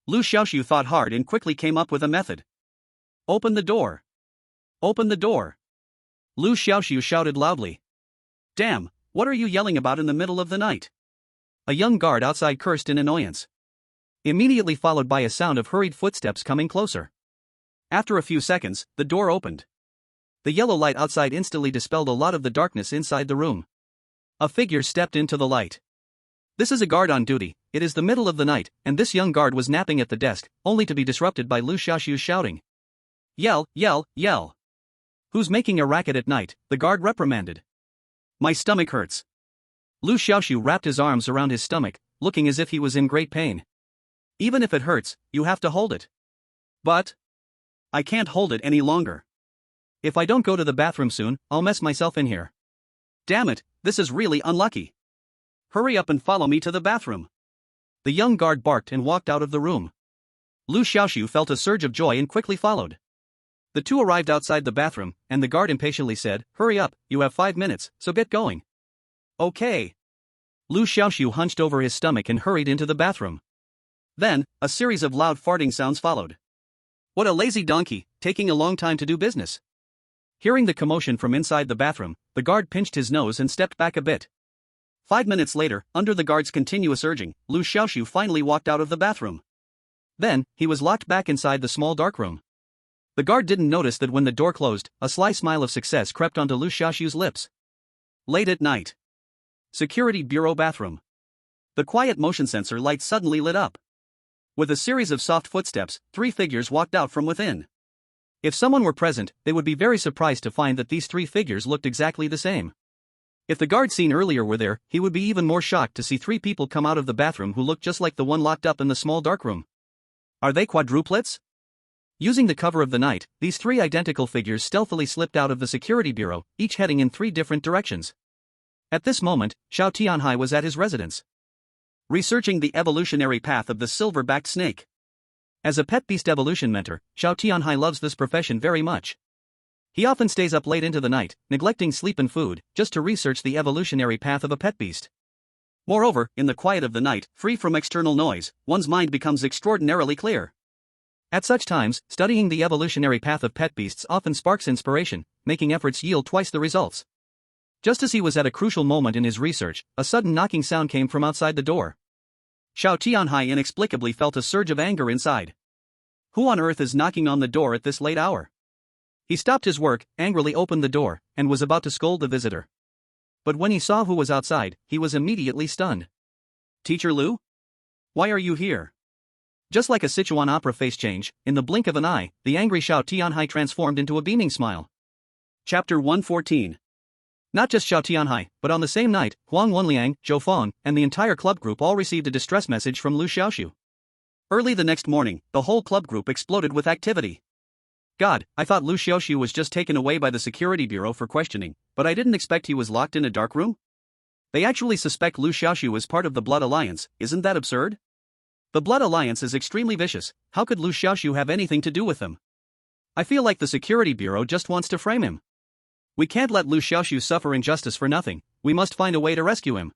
Liu Xiaoxu thought hard and quickly came up with a method. Open the door. Open the door. Liu Xiaoxu shouted loudly. Damn, what are you yelling about in the middle of the night? A young guard outside cursed in annoyance. Immediately followed by a sound of hurried footsteps coming closer. After a few seconds, the door opened. The yellow light outside instantly dispelled a lot of the darkness inside the room. A figure stepped into the light. This is a guard on duty. It is the middle of the night, and this young guard was napping at the desk, only to be disrupted by Liu Xiaoxu's shouting. Yell, yell, yell. Who's making a racket at night? The guard reprimanded. My stomach hurts. Liu Xiaoxu wrapped his arms around his stomach, looking as if he was in great pain. Even if it hurts, you have to hold it. But I can't hold it any longer. If I don't go to the bathroom soon, I'll mess myself in here. Damn it, this is really unlucky. Hurry up and follow me to the bathroom. The young guard barked and walked out of the room. Liu Xiaoxu felt a surge of joy and quickly followed. The two arrived outside the bathroom, and the guard impatiently said, Hurry up, you have 5 minutes, so get going. Okay. Liu Xiaoxu hunched over his stomach and hurried into the bathroom. Then, a series of loud farting sounds followed. What a lazy donkey, taking a long time to do business. Hearing the commotion from inside the bathroom, the guard pinched his nose and stepped back a bit. 5 minutes later, under the guard's continuous urging, Liu Xiaoxu finally walked out of the bathroom. Then, he was locked back inside the small dark room. The guard didn't notice that when the door closed, a sly smile of success crept onto Liu Xiaoxu's lips. Late at night. Security Bureau bathroom. The quiet motion sensor light suddenly lit up. With a series of soft footsteps, 3 figures walked out from within. If someone were present, they would be very surprised to find that these 3 figures looked exactly the same. If the guard seen earlier were there, he would be even more shocked to see 3 people come out of the bathroom who looked just like the one locked up in the small dark room. Are they quadruplets? Using the cover of the night, these 3 identical figures stealthily slipped out of the security bureau, each heading in 3 different directions. At this moment, Xiao Tianhai was at his residence, researching the evolutionary path of the silver-backed snake. As a pet beast evolution mentor, Xiao Tianhai loves this profession very much. He often stays up late into the night, neglecting sleep and food, just to research the evolutionary path of a pet beast. Moreover, in the quiet of the night, free from external noise, one's mind becomes extraordinarily clear. At such times, studying the evolutionary path of pet beasts often sparks inspiration, making efforts yield twice the results. Just as he was at a crucial moment in his research, a sudden knocking sound came from outside the door. Xiao Tianhai inexplicably felt a surge of anger inside. Who on earth is knocking on the door at this late hour? He stopped his work, angrily opened the door, and was about to scold the visitor. But when he saw who was outside, he was immediately stunned. Teacher Liu? Why are you here? Just like a Sichuan opera face change, in the blink of an eye, the angry Xiao Tianhai transformed into a beaming smile. Chapter 114. Not just Xiao Tianhai, but on the same night, Huang Wanliang, Zhou Feng, and the entire club group all received a distress message from Liu Xiaoxu. Early the next morning, the whole club group exploded with activity. God, I thought Liu Xiaoxu was just taken away by the security bureau for questioning, but I didn't expect he was locked in a dark room? They actually suspect Liu Xiaoxu as part of the Blood Alliance, isn't that absurd? The Blood Alliance is extremely vicious, how could Liu Xiaoxu have anything to do with them? I feel like the security bureau just wants to frame him. We can't let Liu Xiaoxu suffer injustice for nothing, we must find a way to rescue him.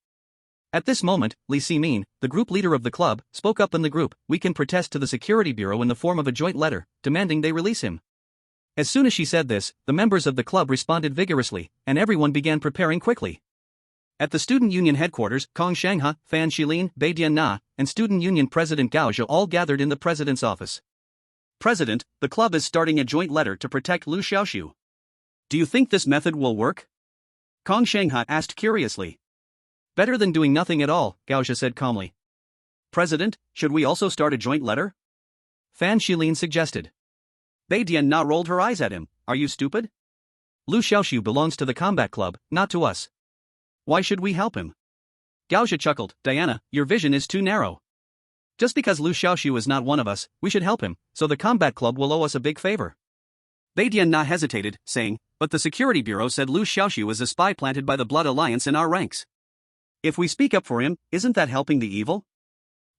At this moment, Li Simin, the group leader of the club, spoke up in the group, we can protest to the security bureau in the form of a joint letter, demanding they release him. As soon as she said this, the members of the club responded vigorously, and everyone began preparing quickly. At the student union headquarters, Kong Shanghe, Fan Shilin, Bai Dianna, and student union president Gao Zhou all gathered in the president's office. President, the club is starting a joint letter to protect Liu Xiaoxu. Do you think this method will work? Kong Shanghe asked curiously. Better than doing nothing at all, Gao Zhou said calmly. President, should we also start a joint letter? Fan Shilin suggested. Bai Dianna rolled her eyes at him. Are you stupid? Liu Xiaoxu belongs to the combat club, not to us. Why should we help him? Gao Zhou chuckled. Diana, your vision is too narrow. Just because Liu Xiaoxu is not one of us, we should help him, so the combat club will owe us a big favor. Bai Dianna hesitated, saying, but the security bureau said Liu Xiaoxu is a spy planted by the Blood Alliance in our ranks. If we speak up for him, isn't that helping the evil?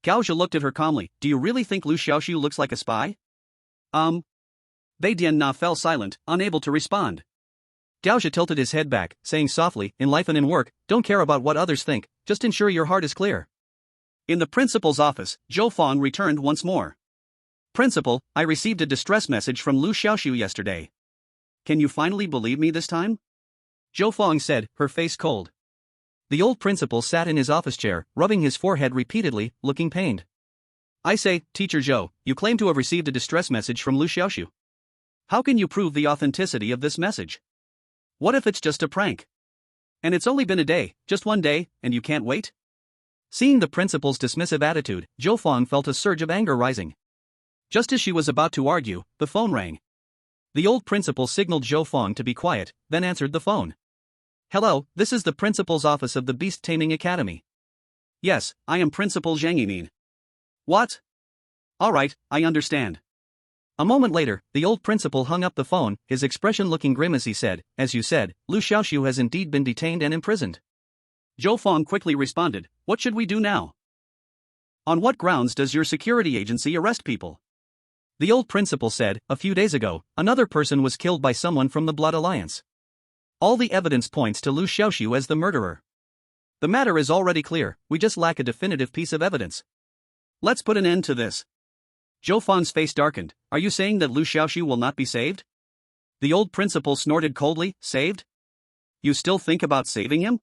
Gao Zhou looked at her calmly. Do you really think Liu Xiaoxu looks like a spy? Bai Dianna fell silent, unable to respond. Gao Zhou tilted his head back, saying softly, in life and in work, don't care about what others think, just ensure your heart is clear. In the principal's office, Zhou Fang returned once more. Principal, I received a distress message from Liu Xiaoxu yesterday. Can you finally believe me this time? Zhou Fang said, her face cold. The old principal sat in his office chair, rubbing his forehead repeatedly, looking pained. I say, Teacher Zhou, you claim to have received a distress message from Liu Xiaoxu. How can you prove the authenticity of this message? What if it's just a prank? And it's only been a day, just one day, and you can't wait? Seeing the principal's dismissive attitude, Zhou Fang felt a surge of anger rising. Just as she was about to argue, the phone rang. The old principal signaled Zhou Fang to be quiet, then answered the phone. Hello, this is the principal's office of the Beast Taming Academy. Yes, I am Principal Zhang Yimin. What? Alright, I understand. A moment later, the old principal hung up the phone, his expression looking grim as he said, as you said, Liu Xiaoxu has indeed been detained and imprisoned. Zhou Fang quickly responded, what should we do now? On what grounds does your security agency arrest people? The old principal said, a few days ago, another person was killed by someone from the Blood Alliance. All the evidence points to Liu Xiaoxu as the murderer. The matter is already clear, we just lack a definitive piece of evidence. Let's put an end to this. Zhou Fang's face darkened. Are you saying that Liu Xiaoxu will not be saved? The old principal snorted coldly. Saved? You still think about saving him?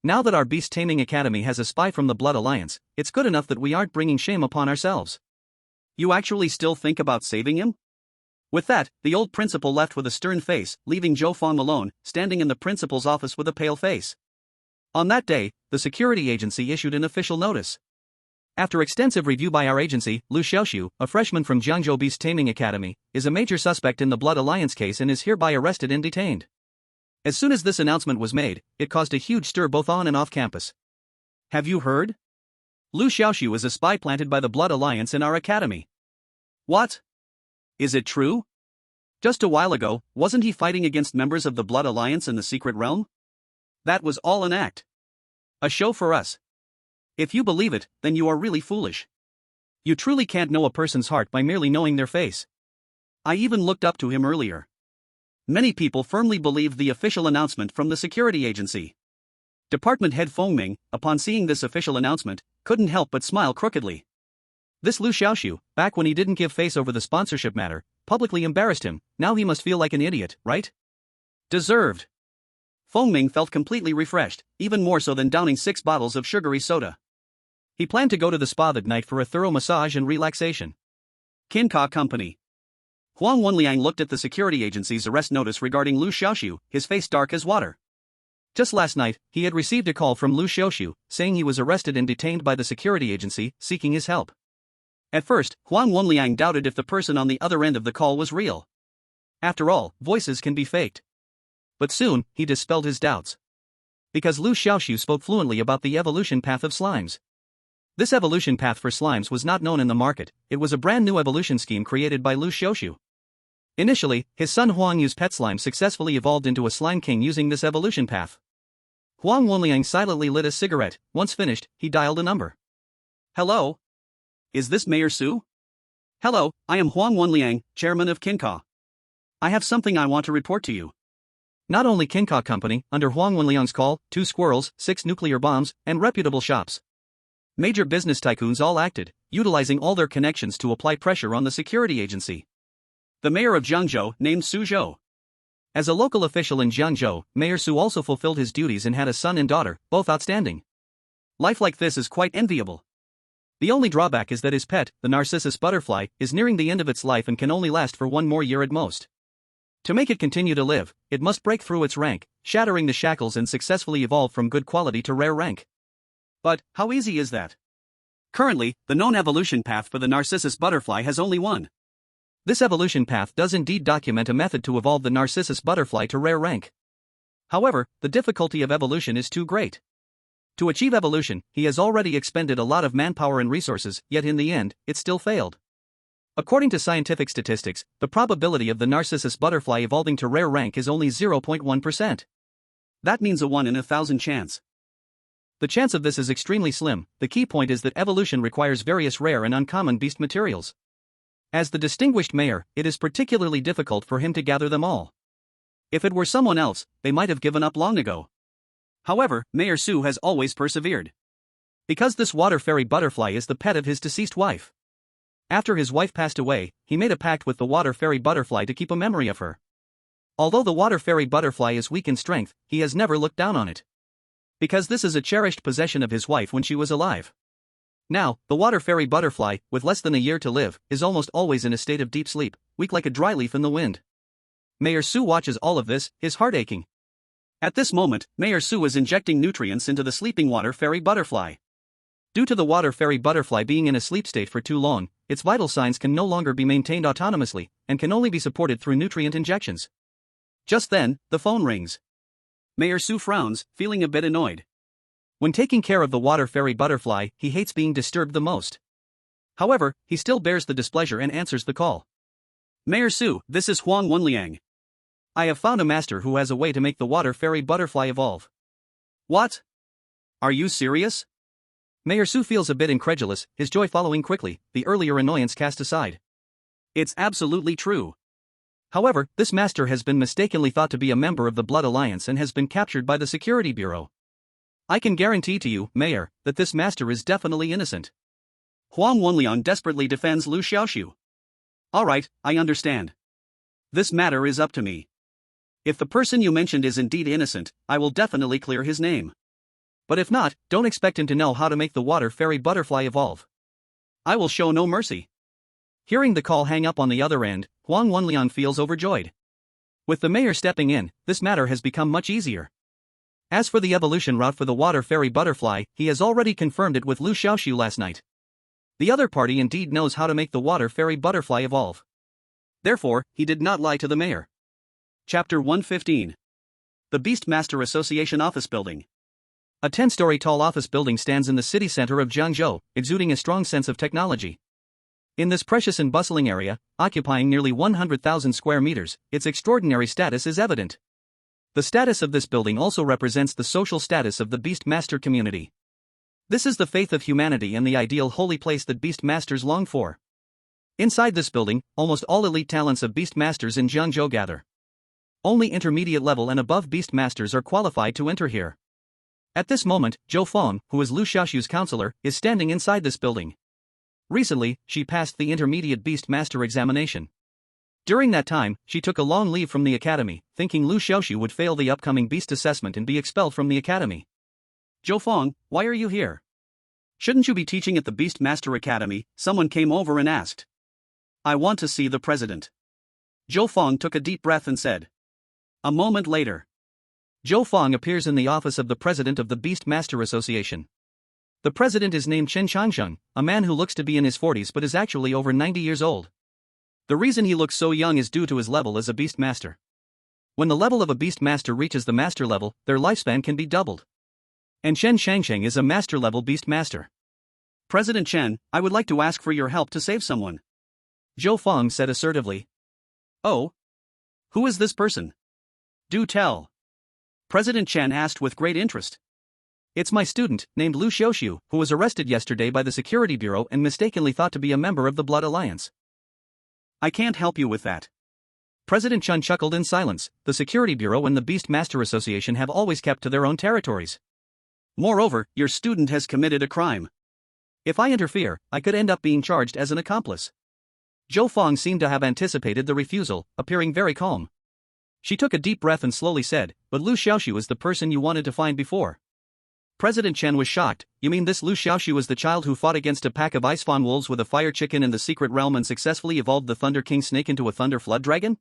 Now that our Beast Taming Academy has a spy from the Blood Alliance, it's good enough that we aren't bringing shame upon ourselves. You actually still think about saving him? With that, the old principal left with a stern face, leaving Zhou Fang alone, standing in the principal's office with a pale face. On that day, the security agency issued an official notice. After extensive review by our agency, Liu Xiaoxu, a freshman from Jiangzhou Beast Taming Academy, is a major suspect in the Blood Alliance case and is hereby arrested and detained. As soon as this announcement was made, it caused a huge stir both on and off campus. Have you heard? Liu Xiaoxu is a spy planted by the Blood Alliance in our academy. What? Is it true? Just a while ago, wasn't he fighting against members of the Blood Alliance in the secret realm? That was all an act. A show for us. If you believe it, then you are really foolish. You truly can't know a person's heart by merely knowing their face. I even looked up to him earlier. Many people firmly believed the official announcement from the security agency. Department head Feng Ming, upon seeing this official announcement, couldn't help but smile crookedly. This Liu Xiaoxu, back when he didn't give face over the sponsorship matter, publicly embarrassed him, now he must feel like an idiot, right? Deserved. Feng Ming felt completely refreshed, even more so than downing 6 bottles of sugary soda. He planned to go to the spa that night for a thorough massage and relaxation. Kinka Company. Huang Wenliang looked at the security agency's arrest notice regarding Liu Xiaoxu, his face dark as water. Just last night, he had received a call from Liu Xiaoxu, saying he was arrested and detained by the security agency, seeking his help. At first, Huang Wenliang doubted if the person on the other end of the call was real. After all, voices can be faked. But soon, he dispelled his doubts. Because Liu Xiaoxu spoke fluently about the evolution path of slimes. This evolution path for slimes was not known in the market, it was a brand new evolution scheme created by Liu Xiaoxu. Initially, his son Huang Yu's pet slime successfully evolved into a slime king using this evolution path. Huang Wenliang silently lit a cigarette. Once finished, he dialed a number. Hello? Is this Mayor Su? Hello, I am Huang Wenliang, chairman of Kinka. I have something I want to report to you. Not only Kinka Company, under Huang Wenliang's call, 2 squirrels, 6 nuclear bombs, and reputable shops. Major business tycoons all acted, utilizing all their connections to apply pressure on the security agency. The mayor of Jiangzhou named Su Zhou. As a local official in Jiangzhou, Mayor Su also fulfilled his duties and had a son and daughter, both outstanding. Life like this is quite enviable. The only drawback is that his pet, the narcissus butterfly, is nearing the end of its life and can only last for one more year at most. To make it continue to live, it must break through its rank, shattering the shackles and successfully evolve from good quality to rare rank. But, how easy is that? Currently, the known evolution path for the narcissus butterfly has only one. This evolution path does indeed document a method to evolve the narcissus butterfly to rare rank. However, the difficulty of evolution is too great. To achieve evolution, he has already expended a lot of manpower and resources, yet in the end, it still failed. According to scientific statistics, the probability of the narcissus butterfly evolving to rare rank is only 0.1%. That means a 1 in 1,000 chance. The chance of this is extremely slim. The key point is that evolution requires various rare and uncommon beast materials. As the distinguished mayor, it is particularly difficult for him to gather them all. If it were someone else, they might have given up long ago. However, Mayor Su has always persevered. Because this water fairy butterfly is the pet of his deceased wife. After his wife passed away, he made a pact with the water fairy butterfly to keep a memory of her. Although the water fairy butterfly is weak in strength, he has never looked down on it. Because this is a cherished possession of his wife when she was alive. Now, the water fairy butterfly, with less than a year to live, is almost always in a state of deep sleep, weak like a dry leaf in the wind. Mayor Su watches all of this, his heart aching. At this moment, Mayor Su is injecting nutrients into the sleeping water fairy butterfly. Due to the water fairy butterfly being in a sleep state for too long, its vital signs can no longer be maintained autonomously, and can only be supported through nutrient injections. Just then, the phone rings. Mayor Su frowns, feeling a bit annoyed. When taking care of the water fairy butterfly, he hates being disturbed the most. However, he still bears the displeasure and answers the call. Mayor Su, this is Huang Wenliang. I have found a master who has a way to make the water fairy butterfly evolve. What? Are you serious? Mayor Su feels a bit incredulous, his joy following quickly, the earlier annoyance cast aside. It's absolutely true. However, this master has been mistakenly thought to be a member of the Blood Alliance and has been captured by the Security Bureau. I can guarantee to you, Mayor, that this master is definitely innocent. Huang Wenliang desperately defends Liu Xiaoxu. Alright, I understand. This matter is up to me. If the person you mentioned is indeed innocent, I will definitely clear his name. But if not, don't expect him to know how to make the water fairy butterfly evolve. I will show no mercy. Hearing the call hang up on the other end, Huang Wenliang feels overjoyed. With the mayor stepping in, this matter has become much easier. As for the evolution route for the water fairy butterfly, he has already confirmed it with Liu Xiaoxu last night. The other party indeed knows how to make the water fairy butterfly evolve. Therefore, he did not lie to the mayor. Chapter 115. The Beastmaster Association Office Building. A 10-story tall office building stands in the city center of Jiangzhou, exuding a strong sense of technology. In this precious and bustling area, occupying nearly 100,000 square meters, its extraordinary status is evident. The status of this building also represents the social status of the Beastmaster community. This is the faith of humanity and the ideal holy place that Beastmasters long for. Inside this building, almost all elite talents of Beastmasters in Jiangzhou gather. Only intermediate level and above Beastmasters are qualified to enter here. At this moment, Zhou Feng, who is Liu Xiaoxu's counselor, is standing inside this building. Recently, she passed the intermediate Beastmaster examination. During that time, she took a long leave from the academy, thinking Liu Xiaoxu would fail the upcoming beast assessment and be expelled from the academy. Zhou Feng, why are you here? Shouldn't you be teaching at the Beastmaster Academy? Someone came over and asked. I want to see the president. Zhou Feng took a deep breath and said. A moment later. Zhou Feng appears in the office of the president of the Beastmaster Association. The president is named Chen Changsheng, a man who looks to be in his 40s but is actually over 90 years old. The reason he looks so young is due to his level as a Beastmaster. When the level of a Beastmaster reaches the master level, their lifespan can be doubled. And Chen Changsheng is a master level Beastmaster. President Chen, I would like to ask for your help to save someone. Zhou Feng said assertively. Oh? Who is this person? Do tell. President Chen asked with great interest. It's my student, named Liu Xiaoxu, who was arrested yesterday by the Security Bureau and mistakenly thought to be a member of the Blood Alliance. I can't help you with that. President Chen chuckled in silence. The Security Bureau and the Beastmaster Association have always kept to their own territories. Moreover, your student has committed a crime. If I interfere, I could end up being charged as an accomplice. Zhou Feng seemed to have anticipated the refusal, appearing very calm. She took a deep breath and slowly said, "But Liu Xiaoxu is the person you wanted to find before." President Chen was shocked. "You mean this Liu Xiaoxu is the child who fought against a pack of ice fawn wolves with a fire chicken in the secret realm and successfully evolved the Thunder King snake into a thunder flood dragon?"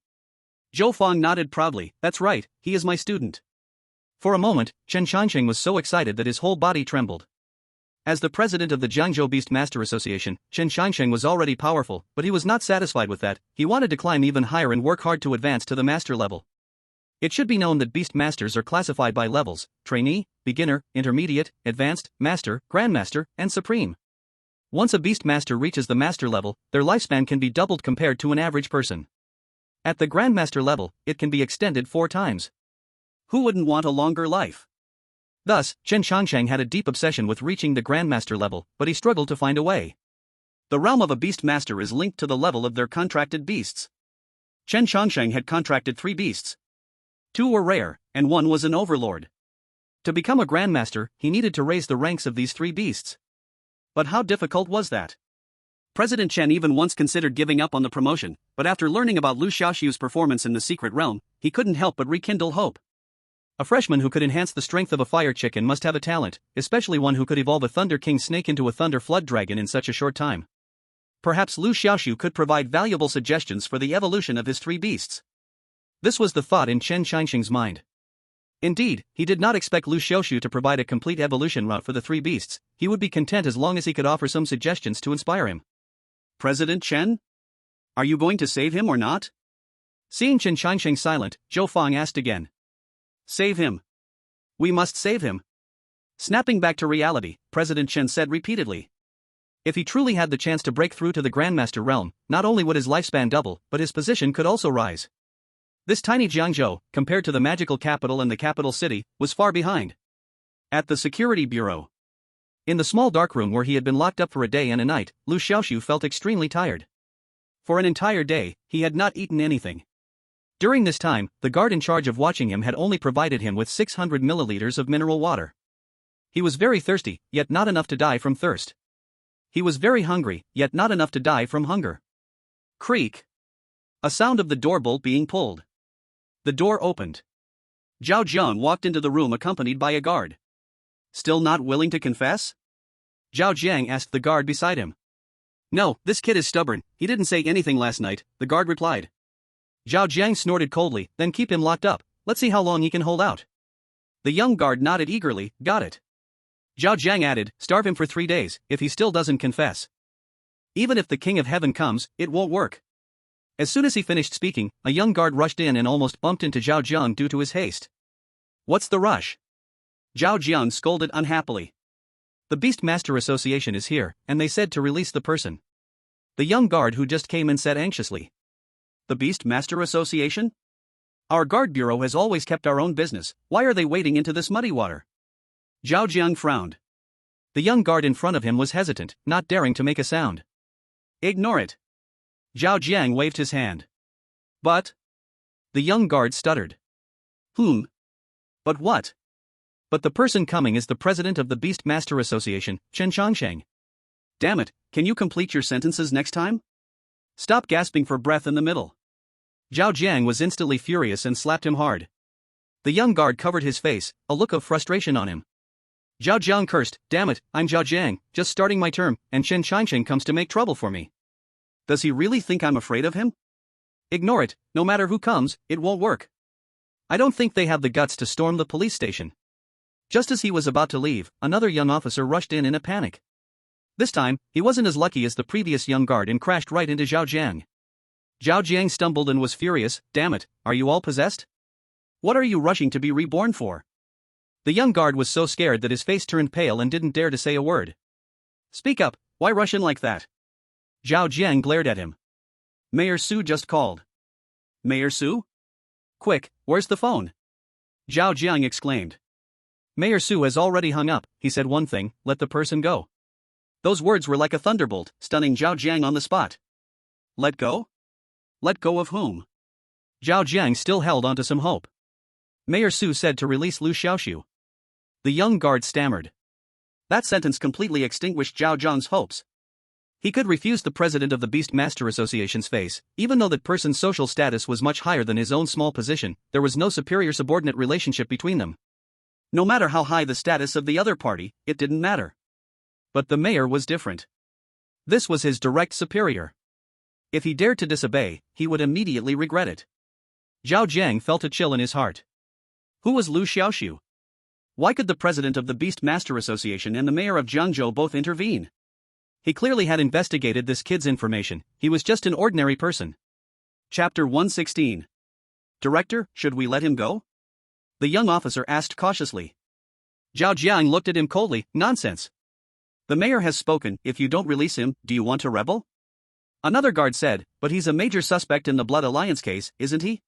Zhou Fang nodded proudly. "That's right, he is my student." For a moment, Chen Changsheng was so excited that his whole body trembled. As the president of the Jiangzhou Beast Master Association, Chen Changsheng was already powerful, but he was not satisfied with that. He wanted to climb even higher and work hard to advance to the master level. It should be known that beast masters are classified by levels: trainee, beginner, intermediate, advanced, master, grandmaster, and supreme. Once a beast master reaches the master level, their lifespan can be doubled compared to an average person. At the grandmaster level, it can be extended 4 times. Who wouldn't want a longer life? Thus, Chen Changsheng had a deep obsession with reaching the grandmaster level, but he struggled to find a way. The realm of a beast master is linked to the level of their contracted beasts. Chen Changsheng had contracted 3 beasts. 2 were rare, and 1 was an overlord. To become a grandmaster, he needed to raise the ranks of these 3 beasts. But how difficult was that? President Chen even once considered giving up on the promotion, but after learning about Liu Xiaoxu's performance in the secret realm, he couldn't help but rekindle hope. A freshman who could enhance the strength of a fire chicken must have a talent, especially one who could evolve a Thunder King snake into a Thunder Flood dragon in such a short time. Perhaps Liu Xiaoxu could provide valuable suggestions for the evolution of his 3 beasts. This was the thought in Chen Changsheng's mind. Indeed, he did not expect Liu Xiaoxu to provide a complete evolution route for the 3 beasts. He would be content as long as he could offer some suggestions to inspire him. "President Chen? Are you going to save him or not?" Seeing Chen Changsheng silent, Zhou Fang asked again. "Save him. We must save him." Snapping back to reality, President Chen said repeatedly. If he truly had the chance to break through to the Grandmaster realm, not only would his lifespan double, but his position could also rise. This tiny Jiangzhou, compared to the magical capital and the capital city, was far behind. At the security bureau. In the small dark room where he had been locked up for a day and a night, Liu Xiaoxu felt extremely tired. For an entire day, he had not eaten anything. During this time, the guard in charge of watching him had only provided him with 600 milliliters of mineral water. He was very thirsty, yet not enough to die from thirst. He was very hungry, yet not enough to die from hunger. Creak. A sound of the door bolt being pulled. The door opened. Zhao Jiang walked into the room accompanied by a guard. "Still not willing to confess?" Zhao Jiang asked the guard beside him. "No, this kid is stubborn, he didn't say anything last night," the guard replied. Zhao Jiang snorted coldly. "Then keep him locked up, let's see how long he can hold out." The young guard nodded eagerly. "Got it." Zhao Jiang added, "Starve him for 3 days, if he still doesn't confess. Even if the King of Heaven comes, it won't work." As soon as he finished speaking, a young guard rushed in and almost bumped into Zhao Jiang due to his haste. "What's the rush?" Zhao Jiang scolded unhappily. "The Beast Master Association is here, and they said to release the person." The young guard who just came in said anxiously. "The Beast Master Association? Our guard bureau has always kept our own business, why are they wading into this muddy water?" Zhao Jiang frowned. The young guard in front of him was hesitant, not daring to make a sound. "Ignore it." Zhao Jiang waved his hand. "But..." The young guard stuttered. "But what?" "But the person coming is the president of the Beast Master Association, Chen Changsheng." "Damn it, can you complete your sentences next time? Stop gasping for breath in the middle." Zhao Jiang was instantly furious and slapped him hard. The young guard covered his face, a look of frustration on him. Zhao Jiang cursed, "Damn it, I'm Zhao Jiang, just starting my term, and Chen Changsheng comes to make trouble for me. Does he really think I'm afraid of him? Ignore it, no matter who comes, it won't work. I don't think they have the guts to storm the police station." Just as he was about to leave, another young officer rushed in a panic. This time, he wasn't as lucky as the previous young guard and crashed right into Zhao Jiang. Zhao Jiang stumbled and was furious. "Damn it, are you all possessed? What are you rushing to be reborn for?" The young guard was so scared that his face turned pale and didn't dare to say a word. "Speak up, why rush in like that?" Zhao Jiang glared at him. "Mayor Su just called." "Mayor Su? Quick, where's the phone?" Zhao Jiang exclaimed. "Mayor Su has already hung up, he said one thing, let the person go." Those words were like a thunderbolt, stunning Zhao Jiang on the spot. Let go? Let go of whom? Zhao Jiang still held onto some hope. Mayor Su said to release Liu Xiaoxu. The young guard stammered. That sentence completely extinguished Zhao Jiang's hopes. He could refuse the president of the Beastmaster Association's face, even though that person's social status was much higher than his own small position. There was no superior-subordinate relationship between them. No matter how high the status of the other party, it didn't matter. But the mayor was different. This was his direct superior. If he dared to disobey, he would immediately regret it. Zhao Jiang felt a chill in his heart. Who was Liu Xiaoxu? Why could the president of the Beastmaster Association and the mayor of Jiangzhou both intervene? He clearly had investigated this kid's information. He was just an ordinary person. Chapter 116. Director, should we let him go? The young officer asked cautiously. Zhao Jiang looked at him coldly. Nonsense. The mayor has spoken. If you don't release him, do you want to rebel? Another guard said, but he's a major suspect in the Blood Alliance case, isn't he?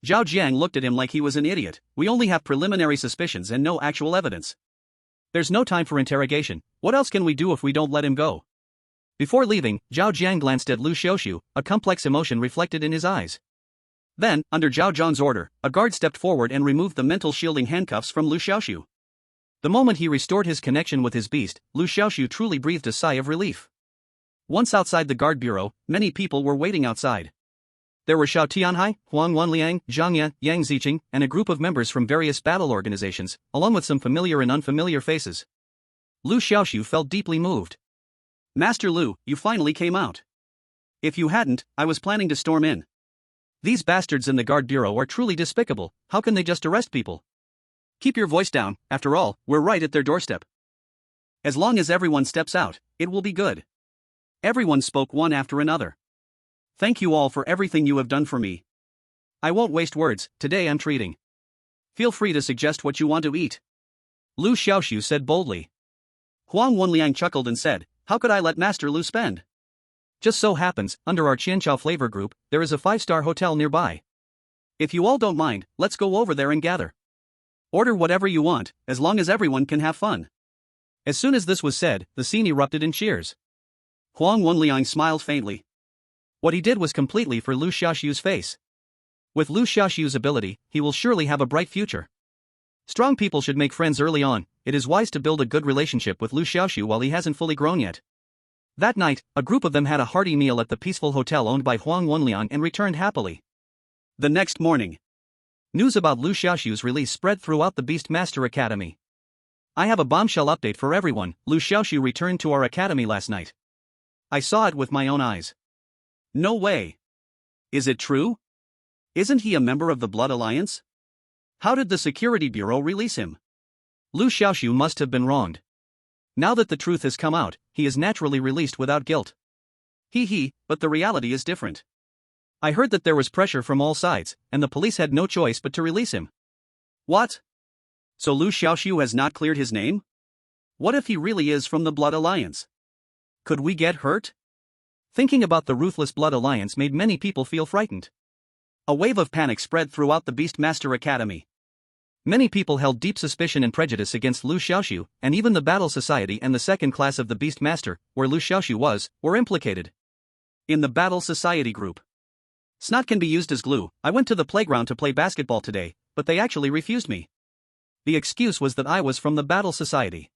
Zhao Jiang looked at him like he was an idiot. We only have preliminary suspicions and no actual evidence. There's no time for interrogation. What else can we do if we don't let him go? Before leaving, Zhao Jiang glanced at Liu Xiaoxu, a complex emotion reflected in his eyes. Then, under Zhao Zhang's order, a guard stepped forward and removed the mental shielding handcuffs from Liu Xiaoxu. The moment he restored his connection with his beast, Liu Xiaoxu truly breathed a sigh of relief. Once outside the guard bureau, many people were waiting outside. There were Xiao Tianhai, Huang Wanliang, Zhang Ye, Yang Ziqing, and a group of members from various battle organizations, along with some familiar and unfamiliar faces. Liu Xiaoxu felt deeply moved. Master Liu, you finally came out. If you hadn't, I was planning to storm in. These bastards in the guard bureau are truly despicable. How can they just arrest people? Keep your voice down, after all, we're right at their doorstep. As long as everyone steps out, it will be good. Everyone spoke one after another. Thank you all for everything you have done for me. I won't waste words, today I'm treating. Feel free to suggest what you want to eat. Liu Xiaoxu said boldly. Huang Wanliang chuckled and said, how could I let Master Liu spend? Just so happens, under our Qianqiao flavor group, there is a 5-star hotel nearby. If you all don't mind, let's go over there and gather. Order whatever you want, as long as everyone can have fun. As soon as this was said, the scene erupted in cheers. Huang Wanliang smiled faintly. What he did was completely for Liu Xiaoxu's face. With Liu Xiaoxu's ability, he will surely have a bright future. Strong people should make friends early on. It is wise to build a good relationship with Liu Xiaoxu while he hasn't fully grown yet. That night, a group of them had a hearty meal at the peaceful hotel owned by Huang Wanliang and returned happily. The next morning, news about Liu Xiaoxu's release spread throughout the Beastmaster Academy. I have a bombshell update for everyone. Liu Xiaoxu returned to our academy last night. I saw it with my own eyes. No way. Is it true? Isn't he a member of the Blood Alliance? How did the Security Bureau release him? Liu Xiaoxu must have been wronged. Now that the truth has come out, he is naturally released without guilt. But the reality is different. I heard that there was pressure from all sides, and the police had no choice but to release him. What? So Liu Xiaoxu has not cleared his name? What if he really is from the Blood Alliance? Could we get hurt? Thinking about the ruthless Blood Alliance made many people feel frightened. A wave of panic spread throughout the Beastmaster Academy. Many people held deep suspicion and prejudice against Liu Xiaoxu, and even the Battle Society and the second class of the Beastmaster, where Liu Xiaoxu was, were implicated. In the Battle Society group. Snot can be used as glue. I went to the playground to play basketball today, but they actually refused me. The excuse was that I was from the Battle Society.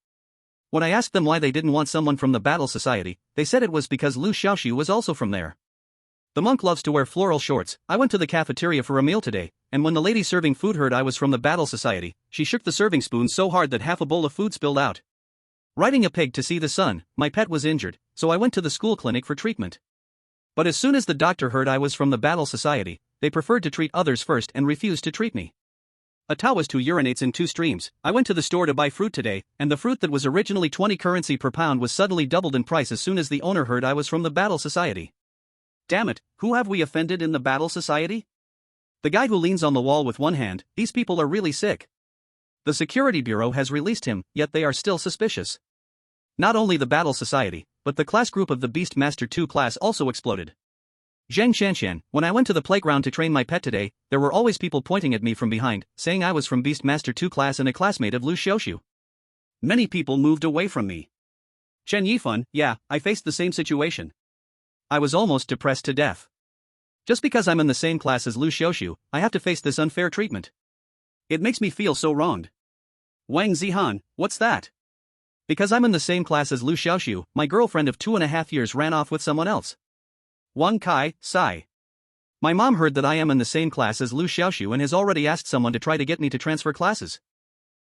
When I asked them why they didn't want someone from the Battle Society, they said it was because Liu Xiaoxu was also from there. The monk loves to wear floral shorts. I went to the cafeteria for a meal today, and when the lady serving food heard I was from the Battle Society, she shook the serving spoon so hard that half a bowl of food spilled out. Riding a pig to see the sun, my pet was injured, so I went to the school clinic for treatment. But as soon as the doctor heard I was from the Battle Society, they preferred to treat others first and refused to treat me. A Taoist who urinates in 2 streams. I went to the store to buy fruit today, and the fruit that was originally 20 currency per pound was suddenly doubled in price as soon as the owner heard I was from the Battle Society. Damn it, who have we offended in the Battle Society? The guy who leans on the wall with one hand. These people are really sick. The Security Bureau has released him, yet they are still suspicious. Not only the Battle Society, but the class group of the Beastmaster 2 class also exploded. Zheng Shanshan, when I went to the playground to train my pet today, there were always people pointing at me from behind, saying I was from Beastmaster 2 class and a classmate of Liu Xiaoxu. Many people moved away from me. Chen Yifan, yeah, I faced the same situation. I was almost depressed to death. Just because I'm in the same class as Liu Xiaoxu, I have to face this unfair treatment. It makes me feel so wronged. Wang Zihan, what's that? Because I'm in the same class as Liu Xiaoxu, my girlfriend of 2.5 years ran off with someone else. Wang Kai, sigh. My mom heard that I am in the same class as Liu Xiaoxu and has already asked someone to try to get me to transfer classes.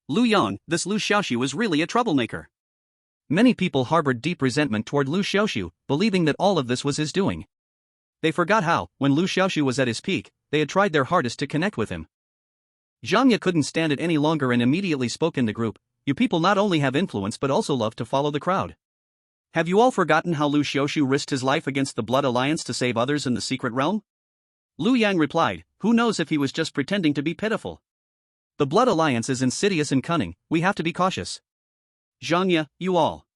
Lu Yang, this Liu Xiaoxu is really a troublemaker. Many people harbored deep resentment toward Liu Xiaoxu, believing that all of this was his doing. They forgot how, when Liu Xiaoxu was at his peak, they had tried their hardest to connect with him. Zhang Ye couldn't stand it any longer and immediately spoke in the group. You people not only have influence but also love to follow the crowd. Have you all forgotten how Liu Xiaoxu risked his life against the Blood Alliance to save others in the secret realm? Lu Yang replied, who knows if he was just pretending to be pitiful. The Blood Alliance is insidious and cunning, we have to be cautious. Zhang Ye, you all.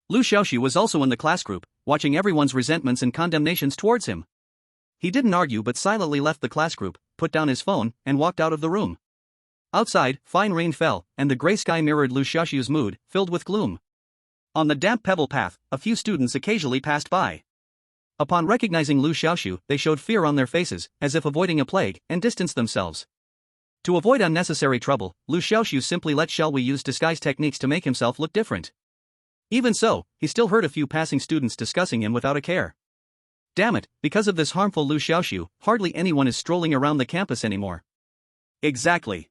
Liu Xiaoxu was also in the class group, watching everyone's resentments and condemnations towards him. He didn't argue but silently left the class group, put down his phone, and walked out of the room. Outside, fine rain fell, and the gray sky mirrored Liu Xiaoxu's mood, filled with gloom. On the damp pebble path, a few students occasionally passed by. Upon recognizing Liu Xiaoxu, they showed fear on their faces, as if avoiding a plague, and distanced themselves. To avoid unnecessary trouble, Liu Xiaoxu simply let shall we use disguise techniques to make himself look different. Even so, he still heard a few passing students discussing him without a care. Damn it, because of this harmful Liu Xiaoxu, hardly anyone is strolling around the campus anymore. Exactly.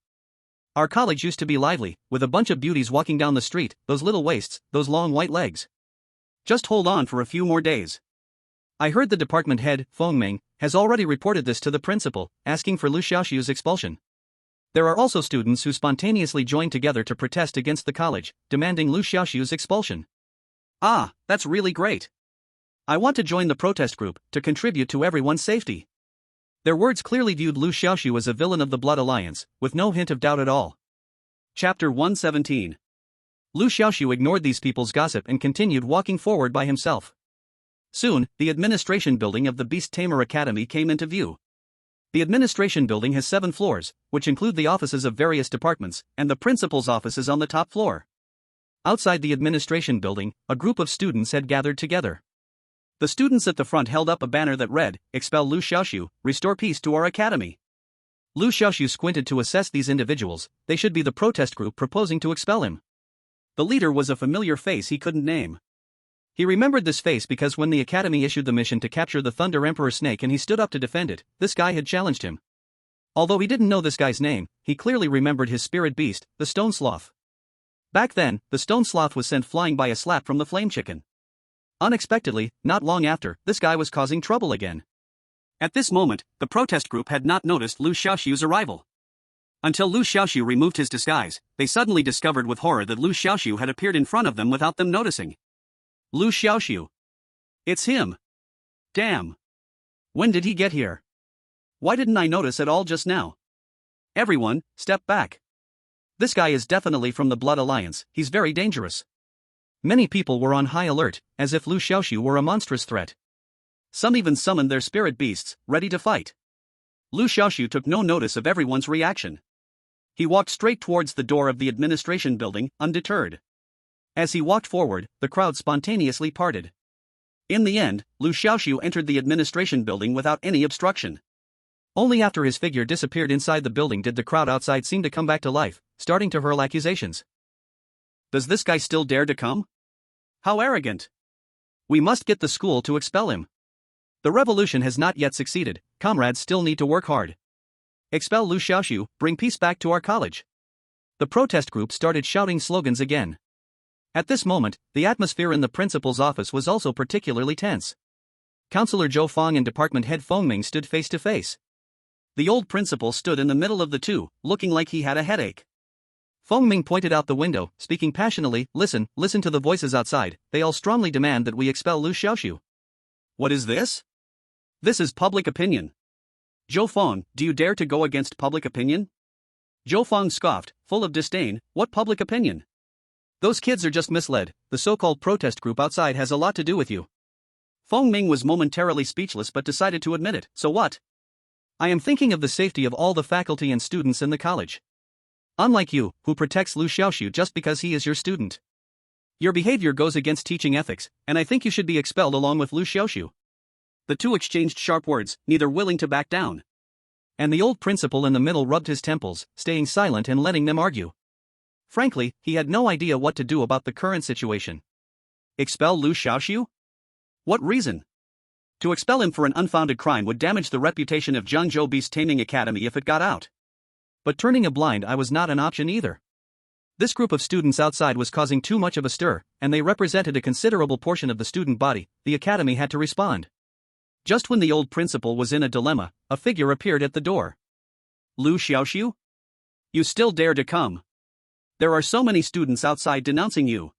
Our college used to be lively, with a bunch of beauties walking down the street, those little waists, those long white legs. Just hold on for a few more days. I heard the department head, Feng Ming, has already reported this to the principal, asking for Liu Xiaoxu's expulsion. There are also students who spontaneously joined together to protest against the college, demanding Liu Xiaoxu's expulsion. Ah, that's really great. I want to join the protest group, to contribute to everyone's safety. Their words clearly viewed Liu Xiaoxu as a villain of the Blood Alliance, with no hint of doubt at all. Chapter 117. Liu Xiaoxu ignored these people's gossip and continued walking forward by himself. Soon, the administration building of the Beast Tamer Academy came into view. The administration building has 7 floors, which include the offices of various departments, and the principal's office is on the top floor. Outside the administration building, a group of students had gathered together. The students at the front held up a banner that read, "Expel Liu Xiaoxu, restore peace to our academy." Liu Xiaoxu squinted to assess these individuals. They should be the protest group proposing to expel him. The leader was a familiar face he couldn't name. He remembered this face because when the academy issued the mission to capture the Thunder Emperor Snake and he stood up to defend it, this guy had challenged him. Although he didn't know this guy's name, he clearly remembered his spirit beast, the Stone Sloth. Back then, the Stone Sloth was sent flying by a slap from the Flame Chicken. Unexpectedly, not long after, this guy was causing trouble again. At this moment, the protest group had not noticed Liu Xiaoxu's arrival. Until Liu Xiaoxu removed his disguise, they suddenly discovered with horror that Liu Xiaoxu had appeared in front of them without them noticing. Liu Xiaoxu. It's him. Damn. When did he get here? Why didn't I notice at all just now? Everyone, step back. This guy is definitely from the Blood Alliance, he's very dangerous. Many people were on high alert, as if Liu Xiaoxu were a monstrous threat. Some even summoned their spirit beasts, ready to fight. Liu Xiaoxu took no notice of everyone's reaction. He walked straight towards the door of the administration building, undeterred. As he walked forward, the crowd spontaneously parted. In the end, Liu Xiaoxu entered the administration building without any obstruction. Only after his figure disappeared inside the building did the crowd outside seem to come back to life, starting to hurl accusations. Does this guy still dare to come? How arrogant! We must get the school to expel him. The revolution has not yet succeeded, comrades still need to work hard. Expel Liu Xiaoxu, bring peace back to our college. The protest group started shouting slogans again. At this moment, the atmosphere in the principal's office was also particularly tense. Counselor Zhou Fang and department head Feng Ming stood face to face. The old principal stood in the middle of the two, looking like he had a headache. Feng Ming pointed out the window, speaking passionately, listen to the voices outside, they all strongly demand that we expel Liu Xiaoxu. What is this? This is public opinion. Zhou Fang, do you dare to go against public opinion? Zhou Fang scoffed, full of disdain, what public opinion? Those kids are just misled, the so-called protest group outside has a lot to do with you. Feng Ming was momentarily speechless but decided to admit it, so what? I am thinking of the safety of all the faculty and students in the college. Unlike you, who protects Liu Xiaoxu just because he is your student. Your behavior goes against teaching ethics, and I think you should be expelled along with Liu Xiaoxu. The two exchanged sharp words, neither willing to back down. And the old principal in the middle rubbed his temples, staying silent and letting them argue. Frankly, he had no idea what to do about the current situation. Expel Liu Xiaoxu? What reason? To expel him for an unfounded crime would damage the reputation of Zhengzhou Beast Taming Academy if it got out. But turning a blind eye was not an option either. This group of students outside was causing too much of a stir, and they represented a considerable portion of the student body. The academy had to respond. Just when the old principal was in a dilemma, a figure appeared at the door. Liu Xiaoxu? You still dare to come? There are so many students outside denouncing you.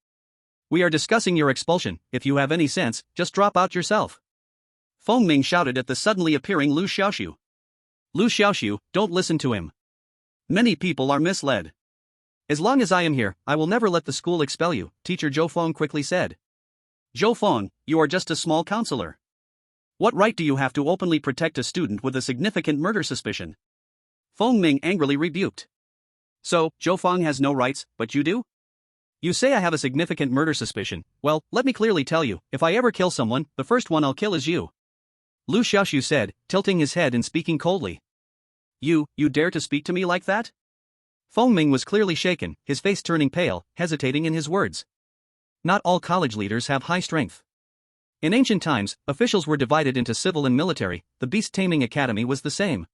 We are discussing your expulsion. If you have any sense, just drop out yourself. Feng Ming shouted at the suddenly appearing Liu Xiaoxu. Liu Xiaoxu, don't listen to him. Many people are misled. As long as I am here, I will never let the school expel you, Teacher Zhou Feng quickly said. Zhou Feng, you are just a small counselor. What right do you have to openly protect a student with a significant murder suspicion? Feng Ming angrily rebuked. So, Zhou Feng has no rights, but you do? You say I have a significant murder suspicion. Well, let me clearly tell you, if I ever kill someone, the first one I'll kill is you. Liu Xiaoxu said, tilting his head and speaking coldly. You dare to speak to me like that? Feng Ming was clearly shaken, his face turning pale, hesitating in his words. Not all college leaders have high strength. In ancient times, officials were divided into civil and military. The Beast Taming Academy was the same.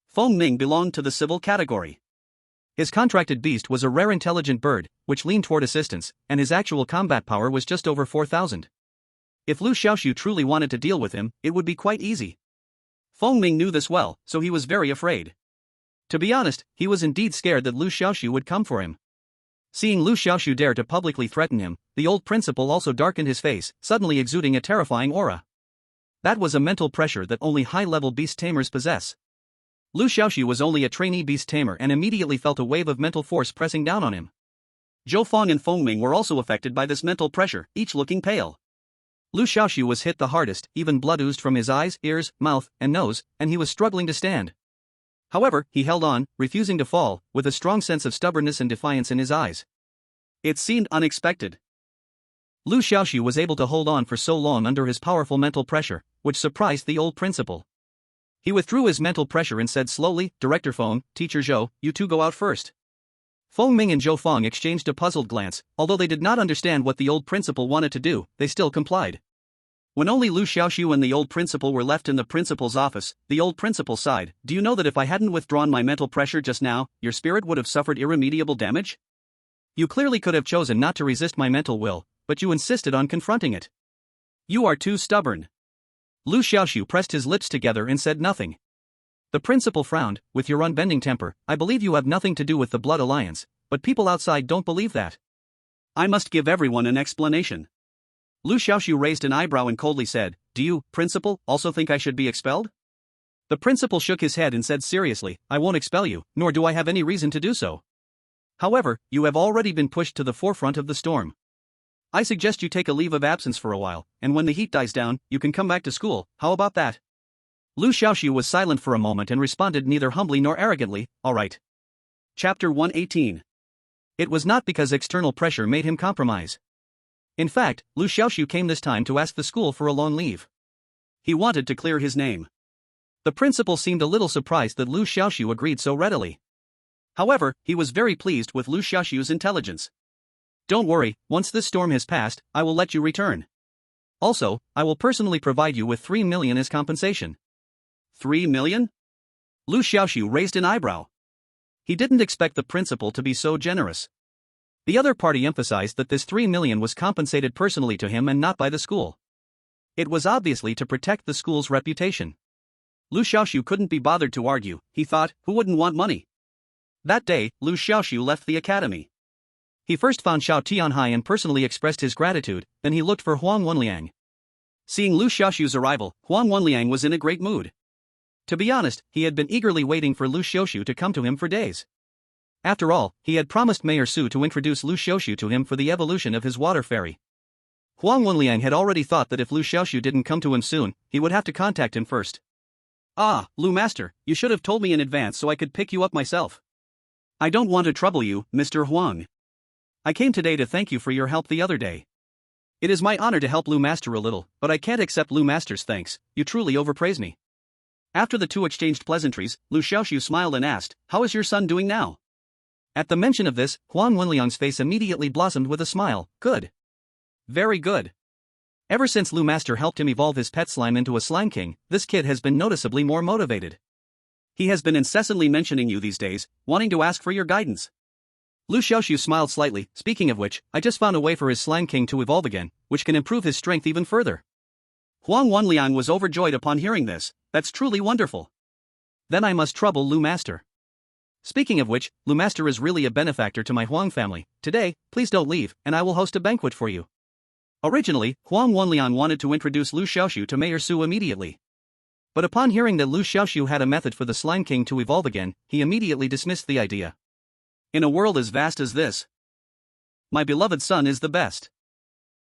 Feng Ming belonged to the civil category. His contracted beast was a rare intelligent bird, which leaned toward assistance, and his actual combat power was just over 4,000. If Liu Xiaoxu truly wanted to deal with him, it would be quite easy. Feng Ming knew this well, so he was very afraid. To be honest, he was indeed scared that Liu Xiaoxu would come for him. Seeing Liu Xiaoxu dare to publicly threaten him, the old principal also darkened his face, suddenly exuding a terrifying aura. That was a mental pressure that only high-level beast tamers possess. Liu Xiaoxu was only a trainee beast tamer and immediately felt a wave of mental force pressing down on him. Zhou Feng and Feng Ming were also affected by this mental pressure, each looking pale. Liu Xiaoxu was hit the hardest, even blood oozed from his eyes, ears, mouth, and nose, and he was struggling to stand. However, he held on, refusing to fall, with a strong sense of stubbornness and defiance in his eyes. It seemed unexpected. Liu Xiaoxu was able to hold on for so long under his powerful mental pressure, which surprised the old principal. He withdrew his mental pressure and said slowly, Director Feng, Teacher Zhou, you two go out first. Feng Ming and Zhou Feng exchanged a puzzled glance. Although they did not understand what the old principal wanted to do, they still complied. When only Liu Xiaoxu and the old principal were left in the principal's office, the old principal sighed. Do you know that if I hadn't withdrawn my mental pressure just now, your spirit would have suffered irremediable damage? You clearly could have chosen not to resist my mental will, but you insisted on confronting it. You are too stubborn. Liu Xiaoxu pressed his lips together and said nothing. The principal frowned. With your unbending temper, I believe you have nothing to do with the Blood Alliance, but people outside don't believe that. I must give everyone an explanation. Liu Xiaoxu raised an eyebrow and coldly said, Do you, principal, also think I should be expelled? The principal shook his head and said seriously, I won't expel you, nor do I have any reason to do so. However, you have already been pushed to the forefront of the storm. I suggest you take a leave of absence for a while, and when the heat dies down, you can come back to school. How about that? Liu Xiaoxu was silent for a moment and responded neither humbly nor arrogantly, all right. Chapter 118. It was not because external pressure made him compromise. In fact, Liu Xiaoxu came this time to ask the school for a long leave. He wanted to clear his name. The principal seemed a little surprised that Liu Xiaoxu agreed so readily. However, he was very pleased with Liu Xiaoxu's intelligence. Don't worry, once this storm has passed, I will let you return. Also, I will personally provide you with 3 million as compensation. 3 million? Liu Xiaoxu raised an eyebrow. He didn't expect the principal to be so generous. The other party emphasized that this 3 million was compensated personally to him and not by the school. It was obviously to protect the school's reputation. Liu Xiaoxu couldn't be bothered to argue. He thought, who wouldn't want money? That day, Liu Xiaoxu left the academy. He first found Xiao Tianhai and personally expressed his gratitude, then he looked for Huang Wenliang. Seeing Liu Xiaoxu's arrival, Huang Wenliang was in a great mood. To be honest, he had been eagerly waiting for Liu Xiaoxu to come to him for days. After all, he had promised Mayor Su to introduce Liu Xiaoxu to him for the evolution of his water fairy. Huang Wenliang had already thought that if Liu Xiaoxu didn't come to him soon, he would have to contact him first. Ah, Liu Master, you should have told me in advance so I could pick you up myself. I don't want to trouble you, Mr. Huang. I came today to thank you for your help the other day. It is my honor to help Liu Master a little, but I can't accept Liu Master's thanks. You truly overpraise me. After the two exchanged pleasantries, Liu Xiaoxu smiled and asked, How is your son doing now? At the mention of this, Huang Wenliang's face immediately blossomed with a smile. Good. Very good. Ever since Lu Master helped him evolve his pet slime into a slime king, this kid has been noticeably more motivated. He has been incessantly mentioning you these days, wanting to ask for your guidance. Liu Xiaoxu smiled slightly. Speaking of which, I just found a way for his slime king to evolve again, which can improve his strength even further. Huang Wenliang was overjoyed upon hearing this. That's truly wonderful. Then I must trouble Lu Master. Speaking of which, Lu Master is really a benefactor to my Huang family. Today, please don't leave, and I will host a banquet for you. Originally, Huang Wenliang wanted to introduce Liu Xiaoxu to Mayor Su immediately. But upon hearing that Liu Xiaoxu had a method for the Slime King to evolve again, he immediately dismissed the idea. In a world as vast as this, my beloved son is the best.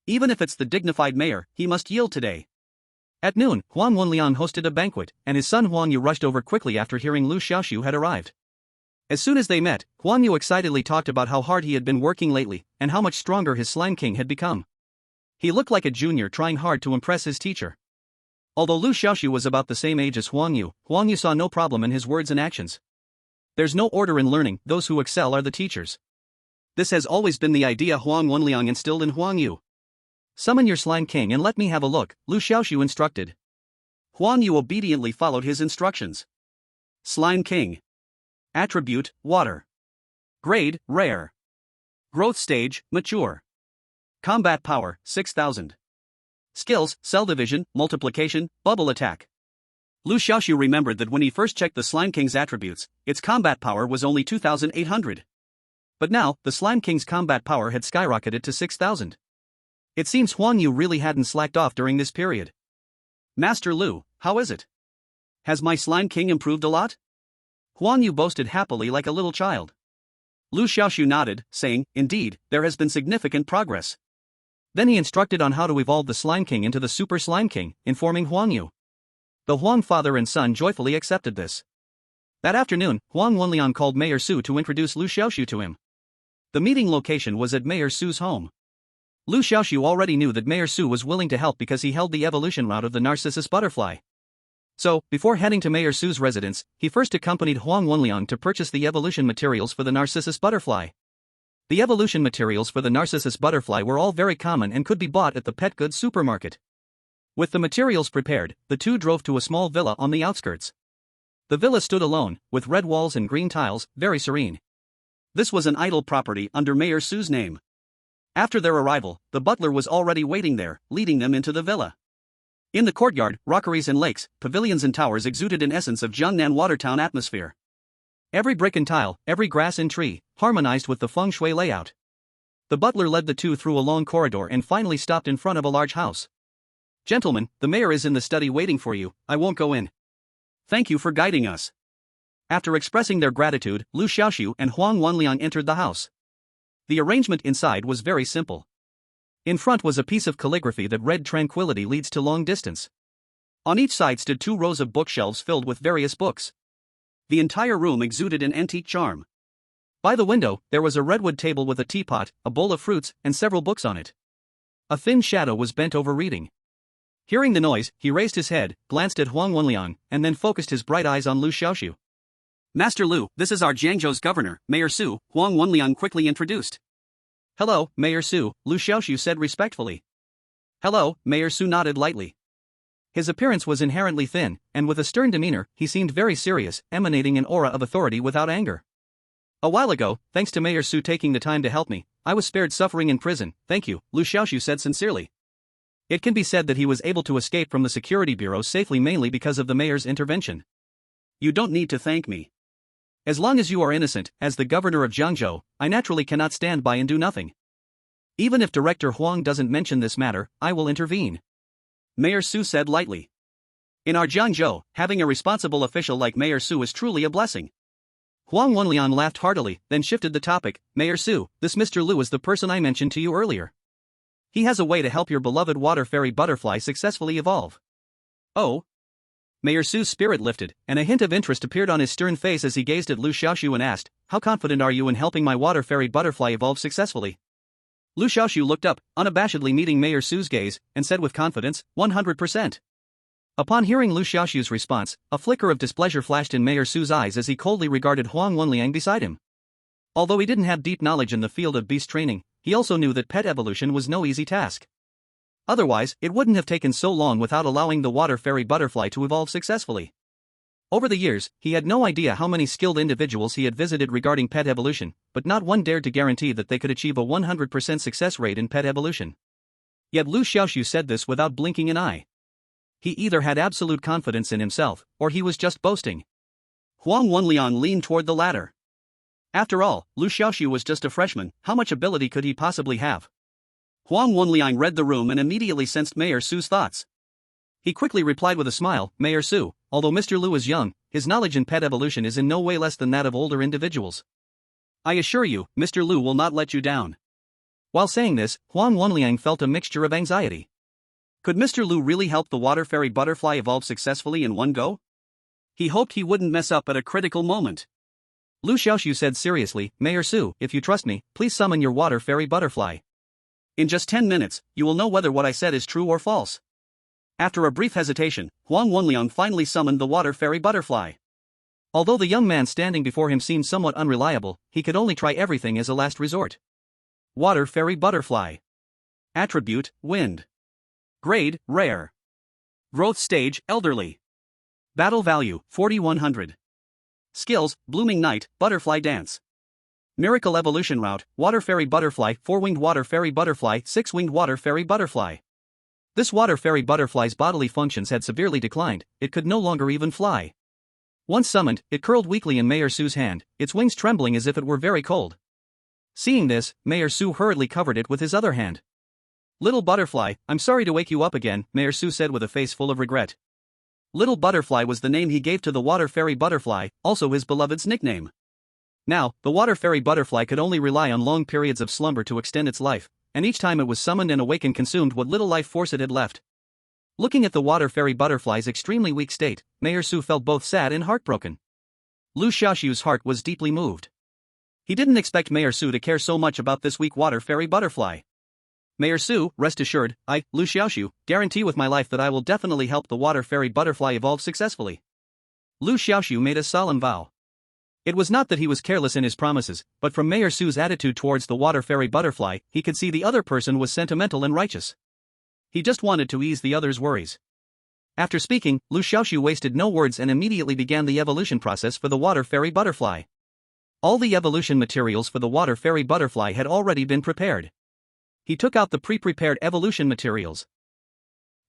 Even if it's the dignified mayor, he must yield today. At noon, Huang Wenliang hosted a banquet, and his son Huang Yu rushed over quickly after hearing Liu Xiaoxu had arrived. As soon as they met, Huang Yu excitedly talked about how hard he had been working lately, and how much stronger his Slime King had become. He looked like a junior trying hard to impress his teacher. Although Liu Xiaoxu was about the same age as Huang Yu saw no problem in his words and actions. There's no order in learning, those who excel are the teachers. This has always been the idea Huang Wenliang instilled in Huang Yu. Summon your Slime King and let me have a look, Liu Xiaoxu instructed. Huang Yu obediently followed his instructions. Slime King. Attribute, water. Grade, rare. Growth stage, mature. Combat power, 6000. Skills, cell division, multiplication, bubble attack. Liu Xiaoxu remembered that when he first checked the Slime King's attributes, its combat power was only 2800. But now, the Slime King's combat power had skyrocketed to 6000. It seems Huang Yu really hadn't slacked off during this period. Master Liu, how is it? Has my Slime King improved a lot? Huang Yu boasted happily like a little child. Liu Xiaoxu nodded, saying, indeed, there has been significant progress. Then he instructed on how to evolve the Slime King into the Super Slime King, informing Huang Yu. The Huang father and son joyfully accepted this. That afternoon, Huang Wenliang called Mayor Su to introduce Liu Xiaoxu to him. The meeting location was at Mayor Su's home. Liu Xiaoxu already knew that Mayor Su was willing to help because he held the evolution route of the Narcissus butterfly. So, before heading to Mayor Su's residence, he first accompanied Huang Wenliang to purchase the evolution materials for the Narcissus butterfly. The evolution materials for the Narcissus butterfly were all very common and could be bought at the pet goods supermarket. With the materials prepared, the two drove to a small villa on the outskirts. The villa stood alone, with red walls and green tiles, very serene. This was an idle property under Mayor Su's name. After their arrival, the butler was already waiting there, leading them into the villa. In the courtyard, rockeries and lakes, pavilions and towers exuded an essence of Jiangnan Watertown atmosphere. Every brick and tile, every grass and tree, harmonized with the feng shui layout. The butler led the two through a long corridor and finally stopped in front of a large house. Gentlemen, the mayor is in the study waiting for you, I won't go in. Thank you for guiding us. After expressing their gratitude, Liu Xiaoxu and Huang Wenliang entered the house. The arrangement inside was very simple. In front was a piece of calligraphy that read "Tranquility leads to long distance." On each side stood 2 rows of bookshelves filled with various books. The entire room exuded an antique charm. By the window, there was a redwood table with a teapot, a bowl of fruits, and several books on it. A thin shadow was bent over reading. Hearing the noise, he raised his head, glanced at Huang Wenliang, and then focused his bright eyes on Liu Xiaoxu. Master Liu, this is our Jiangzhou's governor, Mayor Su, Huang Wenliang quickly introduced. Hello, Mayor Su, Liu Xiaoxu said respectfully. Hello, Mayor Su nodded lightly. His appearance was inherently thin, and with a stern demeanor, he seemed very serious, emanating an aura of authority without anger. A while ago, thanks to Mayor Su taking the time to help me, I was spared suffering in prison, thank you, Liu Xiaoxu said sincerely. It can be said that he was able to escape from the security bureau safely mainly because of the mayor's intervention. You don't need to thank me. As long as you are innocent, as the governor of Jiangzhou, I naturally cannot stand by and do nothing. Even if Director Huang doesn't mention this matter, I will intervene. Mayor Su said lightly. In our Jiangzhou, having a responsible official like Mayor Su is truly a blessing. Huang Wenliang laughed heartily, then shifted the topic. Mayor Su, this Mr. Liu is the person I mentioned to you earlier. He has a way to help your beloved water fairy butterfly successfully evolve. Oh? Mayor Su's spirit lifted, and a hint of interest appeared on his stern face as he gazed at Liu Xiaoxu and asked, how confident are you in helping my water fairy butterfly evolve successfully? Liu Xiaoxu looked up, unabashedly meeting Mayor Su's gaze, and said with confidence, 100%. Upon hearing Liu Xiaoxu's response, a flicker of displeasure flashed in Mayor Su's eyes as he coldly regarded Huang Wenliang beside him. Although he didn't have deep knowledge in the field of beast training, he also knew that pet evolution was no easy task. Otherwise, it wouldn't have taken so long without allowing the water fairy butterfly to evolve successfully. Over the years, he had no idea how many skilled individuals he had visited regarding pet evolution, but not one dared to guarantee that they could achieve a 100% success rate in pet evolution. Yet Liu Xiaoxu said this without blinking an eye. He either had absolute confidence in himself, or he was just boasting. Huang Wenliang leaned toward the latter. After all, Liu Xiaoxu was just a freshman, how much ability could he possibly have? Huang Wenliang read the room and immediately sensed Mayor Su's thoughts. He quickly replied with a smile, Mayor Su, although Mr. Liu is young, his knowledge in pet evolution is in no way less than that of older individuals. I assure you, Mr. Liu will not let you down. While saying this, Huang Wenliang felt a mixture of anxiety. Could Mr. Liu really help the water fairy butterfly evolve successfully in one go? He hoped he wouldn't mess up at a critical moment. Liu Xiaoxu said seriously, Mayor Su, if you trust me, please summon your water fairy butterfly. In just 10 minutes, you will know whether what I said is true or false. After a brief hesitation, Huang Wenliang finally summoned the water fairy butterfly. Although the young man standing before him seemed somewhat unreliable, he could only try everything as a last resort. Water fairy butterfly. Attribute, wind. Grade, rare. Growth stage, elderly. Battle value, 4100. Skills, blooming night, butterfly dance. Miracle evolution route, water fairy butterfly, 4-winged water fairy butterfly, 6-winged water fairy butterfly. This water fairy butterfly's bodily functions had severely declined, it could no longer even fly. Once summoned, it curled weakly in Mayor Su's hand, its wings trembling as if it were very cold. Seeing this, Mayor Su hurriedly covered it with his other hand. Little butterfly, I'm sorry to wake you up again, Mayor Su said with a face full of regret. Little butterfly was the name he gave to the water fairy butterfly, also his beloved's nickname. Now, the water fairy butterfly could only rely on long periods of slumber to extend its life, and each time it was summoned and awakened consumed what little life force it had left. Looking at the water fairy butterfly's extremely weak state, Mayor Su felt both sad and heartbroken. Liu Xiaoxu's heart was deeply moved. He didn't expect Mayor Su to care so much about this weak water fairy butterfly. Mayor Su, rest assured, I, Liu Xiaoxu, guarantee with my life that I will definitely help the water fairy butterfly evolve successfully. Liu Xiaoxu made a solemn vow. It was not that he was careless in his promises, but from Mayor Su's attitude towards the water fairy butterfly, he could see the other person was sentimental and righteous. He just wanted to ease the other's worries. After speaking, Liu Xiaoxu wasted no words and immediately began the evolution process for the water fairy butterfly. All the evolution materials for the water fairy butterfly had already been prepared. He took out the pre-prepared evolution materials.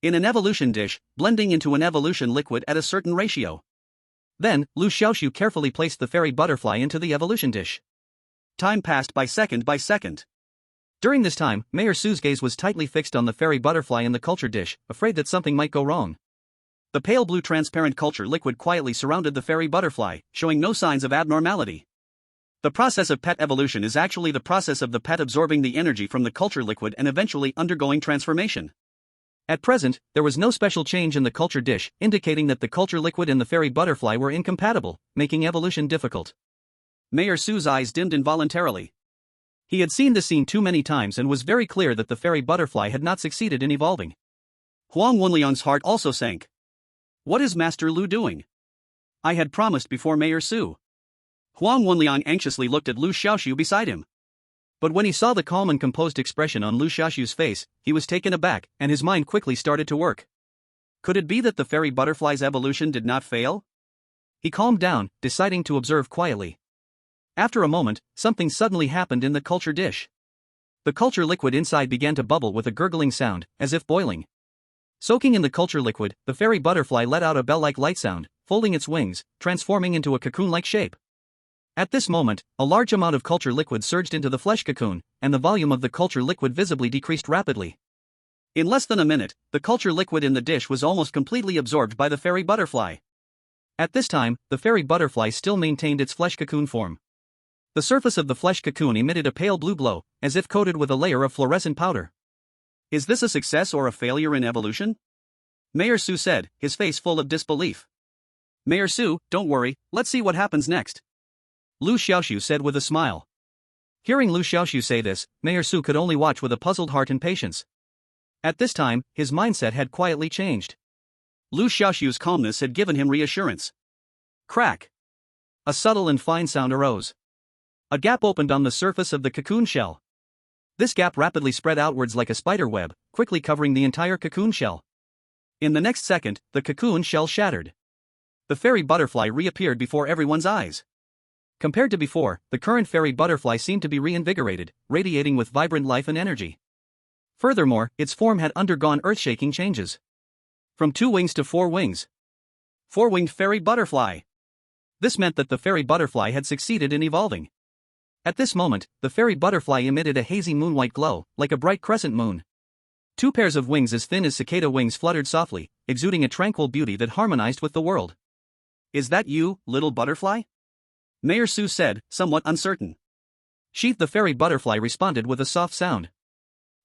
In an evolution dish, blending into an evolution liquid at a certain ratio. Then, Liu Xiaoxu carefully placed the fairy butterfly into the evolution dish. Time passed by second by second. During this time, Mayor Su's gaze was tightly fixed on the fairy butterfly in the culture dish, afraid that something might go wrong. The pale blue transparent culture liquid quietly surrounded the fairy butterfly, showing no signs of abnormality. The process of pet evolution is actually the process of the pet absorbing the energy from the culture liquid and eventually undergoing transformation. At present, there was no special change in the culture dish, indicating that the culture liquid and the fairy butterfly were incompatible, making evolution difficult. Mayor Su's eyes dimmed involuntarily. He had seen this scene too many times and was very clear that the fairy butterfly had not succeeded in evolving. Huang Wenliang's heart also sank. What is Master Liu doing? I had promised before Mayor Su. Huang Wenliang anxiously looked at Liu Xiaoxu beside him. But when he saw the calm and composed expression on Liu Xiaoxu's face, he was taken aback, and his mind quickly started to work. Could it be that the fairy butterfly's evolution did not fail? He calmed down, deciding to observe quietly. After a moment, something suddenly happened in the culture dish. The culture liquid inside began to bubble with a gurgling sound, as if boiling. Soaking in the culture liquid, the fairy butterfly let out a bell-like light sound, folding its wings, transforming into a cocoon-like shape. At this moment, a large amount of culture liquid surged into the flesh cocoon, and the volume of the culture liquid visibly decreased rapidly. In less than a minute, the culture liquid in the dish was almost completely absorbed by the fairy butterfly. At this time, the fairy butterfly still maintained its flesh cocoon form. The surface of the flesh cocoon emitted a pale blue glow, as if coated with a layer of fluorescent powder. Is this a success or a failure in evolution? Mayor Su said, his face full of disbelief. Mayor Su, don't worry, let's see what happens next. Liu Xiaoxu said with a smile. Hearing Liu Xiaoxu say this, Mayor Su could only watch with a puzzled heart and patience. At this time, his mindset had quietly changed. Liu Xiaoxu's calmness had given him reassurance. Crack! A subtle and fine sound arose. A gap opened on the surface of the cocoon shell. This gap rapidly spread outwards like a spider web, quickly covering the entire cocoon shell. In the next second, the cocoon shell shattered. The fairy butterfly reappeared before everyone's eyes. Compared to before, the current fairy butterfly seemed to be reinvigorated, radiating with vibrant life and energy. Furthermore, its form had undergone earth-shaking changes. From 2 wings to 4 wings. 4-winged fairy butterfly. This meant that the fairy butterfly had succeeded in evolving. At this moment, the fairy butterfly emitted a hazy moonwhite glow, like a bright crescent moon. 2 pairs of wings as thin as cicada wings fluttered softly, exuding a tranquil beauty that harmonized with the world. "Is that you, little butterfly?" Mayor Su said, somewhat uncertain. Sheath the fairy butterfly responded with a soft sound.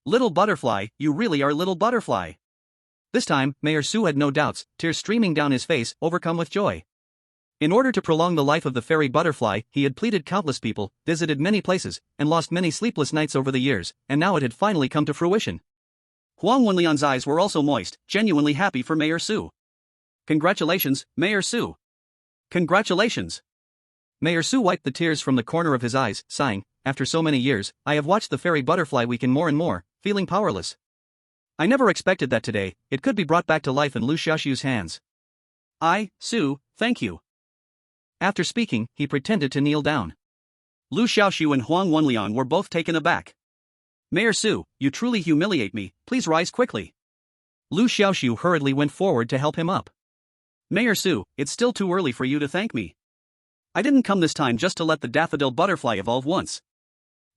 "Little butterfly, you really are little butterfly." This time, Mayor Su had no doubts, tears streaming down his face, overcome with joy. In order to prolong the life of the fairy butterfly, he had pleaded countless people, visited many places, and lost many sleepless nights over the years, and now it had finally come to fruition. Huang Wenlian's eyes were also moist, genuinely happy for Mayor Su. "Congratulations, Mayor Su." "Congratulations." Mayor Su wiped the tears from the corner of his eyes, sighing, "After so many years, I have watched the fairy butterfly weaken more and more, feeling powerless. I never expected that today, it could be brought back to life in Liu Xiaoxu's hands. Su, thank you." After speaking, he pretended to kneel down. Liu Xiaoxu and Huang Wenlian were both taken aback. "Mayor Su, you truly humiliate me, please rise quickly." Liu Xiaoxu hurriedly went forward to help him up. "Mayor Su, it's still too early for you to thank me. I didn't come this time just to let the daffodil butterfly evolve once."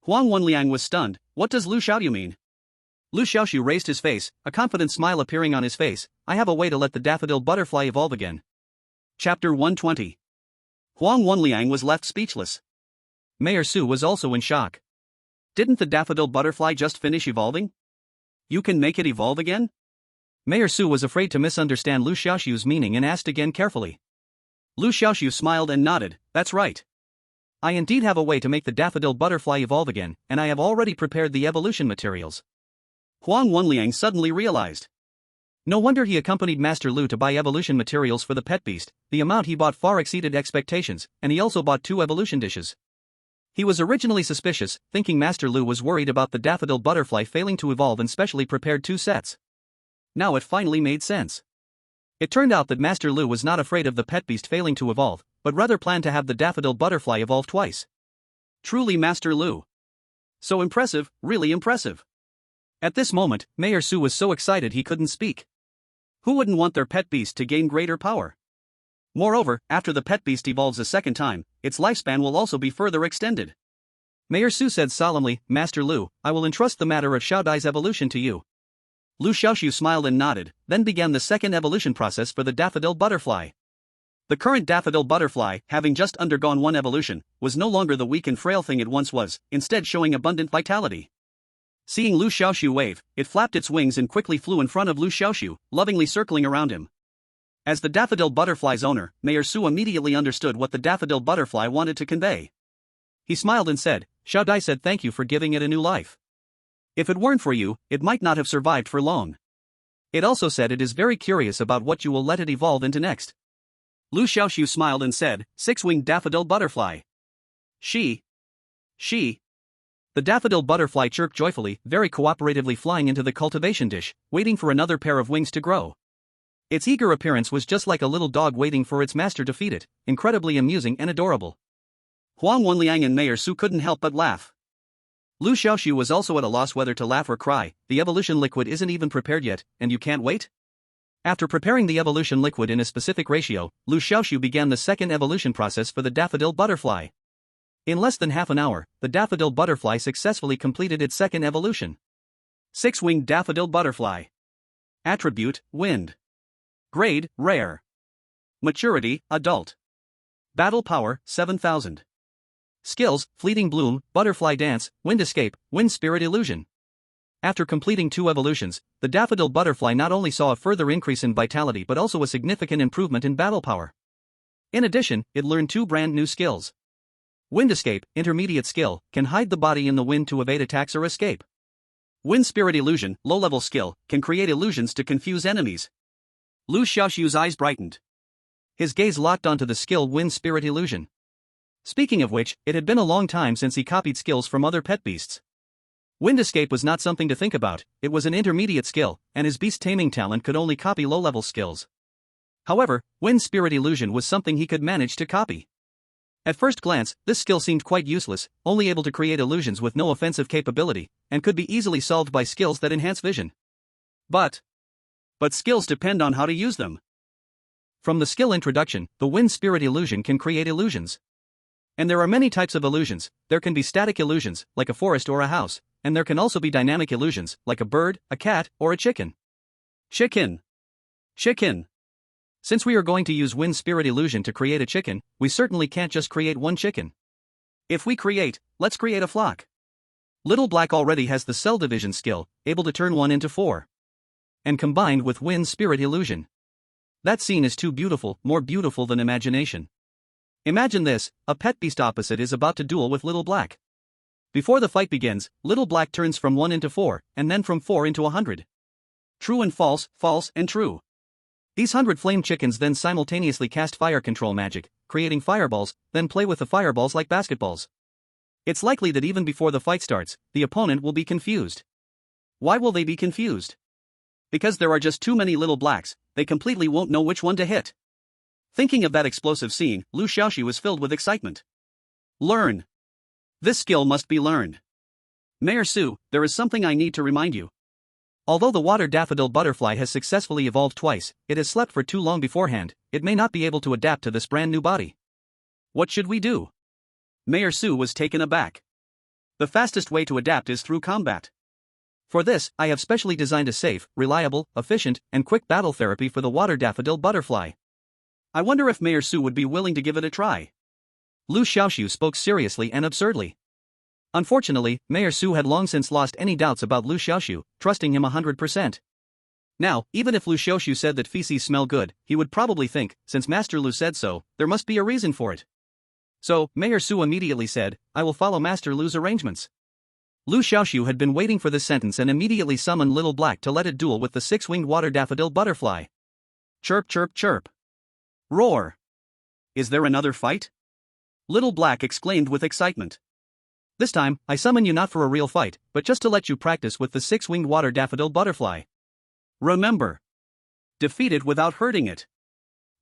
Huang Wenlian was stunned. "What does Liu Xiaoxu mean?" Liu Xiaoxu raised his face, a confident smile appearing on his face. "I have a way to let the daffodil butterfly evolve again." Chapter 120. Huang Wenliang was left speechless. Mayor Su was also in shock. "Didn't the daffodil butterfly just finish evolving? You can make it evolve again?" Mayor Su was afraid to misunderstand Liu Xiaoxu's meaning and asked again carefully. Liu Xiaoxu smiled and nodded. "That's right. I indeed have a way to make the daffodil butterfly evolve again, and I have already prepared the evolution materials." Huang Wenliang suddenly realized. No wonder he accompanied Master Lu to buy evolution materials for the pet beast. The amount he bought far exceeded expectations, and he also bought 2 evolution dishes. He was originally suspicious, thinking Master Lu was worried about the daffodil butterfly failing to evolve and specially prepared 2 sets. Now it finally made sense. It turned out that Master Lu was not afraid of the pet beast failing to evolve, but rather planned to have the daffodil butterfly evolve twice. Truly Master Lu. So impressive, really impressive. At this moment, Mayor Su was so excited he couldn't speak. Who wouldn't want their pet beast to gain greater power? Moreover, after the pet beast evolves a second time, its lifespan will also be further extended. Mayor Su said solemnly, "Master Lu, I will entrust the matter of Xiaodai's evolution to you." Liu Xiaoxu smiled and nodded, then began the second evolution process for the daffodil butterfly. The current daffodil butterfly, having just undergone 1 evolution, was no longer the weak and frail thing it once was, instead showing abundant vitality. Seeing Liu Xiaoxu wave, it flapped its wings and quickly flew in front of Liu Xiaoxu, lovingly circling around him. As the daffodil butterfly's owner, Mayor Su immediately understood what the daffodil butterfly wanted to convey. He smiled and said, "Xiaodai said thank you for giving it a new life. If it weren't for you, it might not have survived for long. It also said it is very curious about what you will let it evolve into next." Liu Xiaoxu smiled and said, "6-winged daffodil butterfly." She. The daffodil butterfly chirped joyfully, very cooperatively flying into the cultivation dish, waiting for another pair of wings to grow. Its eager appearance was just like a little dog waiting for its master to feed it, incredibly amusing and adorable. Huang Wenliang and Mayor Su couldn't help but laugh. Liu Xiaoxu was also at a loss whether to laugh or cry. The evolution liquid isn't even prepared yet, and you can't wait? After preparing the evolution liquid in a specific ratio, Liu Xiaoxu began the second evolution process for the daffodil butterfly. In less than half an hour, the daffodil butterfly successfully completed its second evolution. 6-winged daffodil butterfly. Attribute, wind. Grade, rare. Maturity, adult. Battle power, 7000. Skills, fleeting bloom, butterfly dance, wind escape, wind spirit illusion. After completing 2 evolutions, the daffodil butterfly not only saw a further increase in vitality but also a significant improvement in battle power. In addition, it learned 2 brand new skills. Wind escape, intermediate skill, can hide the body in the wind to evade attacks or escape. Wind spirit illusion, low-level skill, can create illusions to confuse enemies. Liu Xiaoxu's eyes brightened. His gaze locked onto the skill wind spirit illusion. Speaking of which, it had been a long time since he copied skills from other pet beasts. Wind escape was not something to think about, it was an intermediate skill, and his beast taming talent could only copy low-level skills. However, wind spirit illusion was something he could manage to copy. At first glance, this skill seemed quite useless, only able to create illusions with no offensive capability, and could be easily solved by skills that enhance vision. But skills depend on how to use them. From the skill introduction, the wind spirit illusion can create illusions. And there are many types of illusions. There can be static illusions, like a forest or a house, and there can also be dynamic illusions, like a bird, a cat, or a chicken. Chicken. Since we are going to use wind spirit illusion to create a chicken, we certainly can't just create one chicken. If we create, let's create a flock. Little Black already has the cell division skill, able to turn 1 into 4. And combined with wind spirit illusion. That scene is too beautiful, more beautiful than imagination. Imagine this, a pet beast opposite is about to duel with Little Black. Before the fight begins, Little Black turns from 1 into 4, and then from 4 into 100. True and false, false and true. These 100 flame chickens then simultaneously cast fire control magic, creating fireballs, then play with the fireballs like basketballs. It's likely that even before the fight starts, the opponent will be confused. Why will they be confused? Because there are just too many Little Blacks, they completely won't know which one to hit. Thinking of that explosive scene, Liu Xiaoxu was filled with excitement. Learn. This skill must be learned. Mayor Su, there is something I need to remind you. Although the water daffodil butterfly has successfully evolved twice, it has slept for too long beforehand, it may not be able to adapt to this brand new body. What should we do? Mayor Su was taken aback. The fastest way to adapt is through combat. For this, I have specially designed a safe, reliable, efficient, and quick battle therapy for the water daffodil butterfly. I wonder if Mayor Su would be willing to give it a try. Liu Xiaoxu spoke seriously and absurdly. Unfortunately, Mayor Su had long since lost any doubts about Liu Xiaoxu, trusting him 100%. Now, even if Liu Xiaoxu said that feces smell good, he would probably think, since Master Liu said so, there must be a reason for it. So, Mayor Su immediately said, I will follow Master Liu's arrangements. Liu Xiaoxu had been waiting for this sentence and immediately summoned Little Black to let it duel with the 6-winged water daffodil butterfly. Chirp chirp chirp. Roar. Is there another fight? Little Black exclaimed with excitement. This time, I summon you not for a real fight, but just to let you practice with the 6-winged water daffodil butterfly. Remember. Defeat it without hurting it.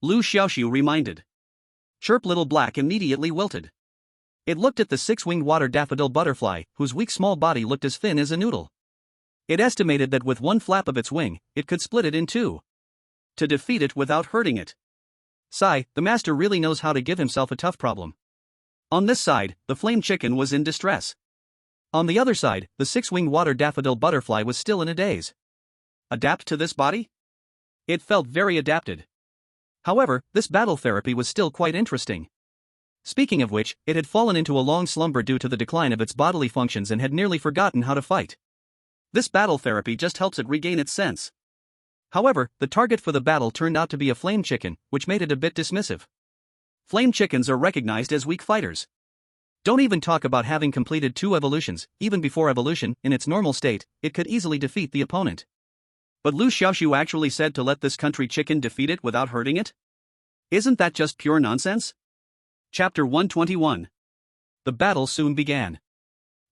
Liu Xiaoxu reminded. Chirp Little Black immediately wilted. It looked at the 6-winged water daffodil butterfly, whose weak small body looked as thin as a noodle. It estimated that with one flap of its wing, it could split it in two. To defeat it without hurting it. Sigh, the master really knows how to give himself a tough problem. On this side, the flame chicken was in distress. On the other side, the 6-winged water daffodil butterfly was still in a daze. Adapt to this body? It felt very adapted. However, this battle therapy was still quite interesting. Speaking of which, it had fallen into a long slumber due to the decline of its bodily functions and had nearly forgotten how to fight. This battle therapy just helps it regain its sense. However, the target for the battle turned out to be a flame chicken, which made it a bit dismissive. Flame chickens are recognized as weak fighters. Don't even talk about having completed 2 evolutions, even before evolution, in its normal state, it could easily defeat the opponent. But Liu Xiaoxu actually said to let this country chicken defeat it without hurting it? Isn't that just pure nonsense? Chapter 121. The battle soon began.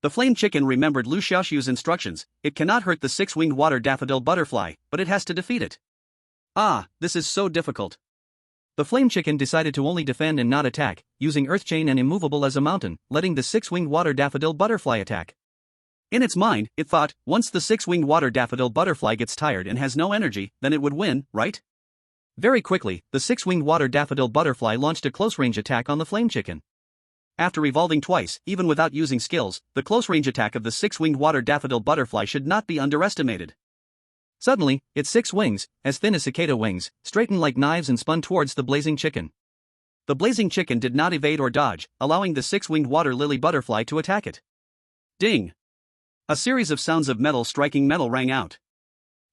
The flame chicken remembered Liu Xiaoxu's instructions, it cannot hurt the 6-winged water daffodil butterfly, but it has to defeat it. Ah, this is so difficult. The flame chicken decided to only defend and not attack, using Earth Chain and Immovable as a mountain, letting the 6-winged water daffodil butterfly attack. In its mind, it thought, once the 6-winged water daffodil butterfly gets tired and has no energy, then it would win, right? Very quickly, the 6-winged water daffodil butterfly launched a close-range attack on the flame chicken. After evolving twice, even without using skills, the close-range attack of the 6-winged water daffodil butterfly should not be underestimated. Suddenly, its 6 wings, as thin as cicada wings, straightened like knives and spun towards the blazing chicken. The blazing chicken did not evade or dodge, allowing the 6-winged water lily butterfly to attack it. Ding! A series of sounds of metal striking metal rang out.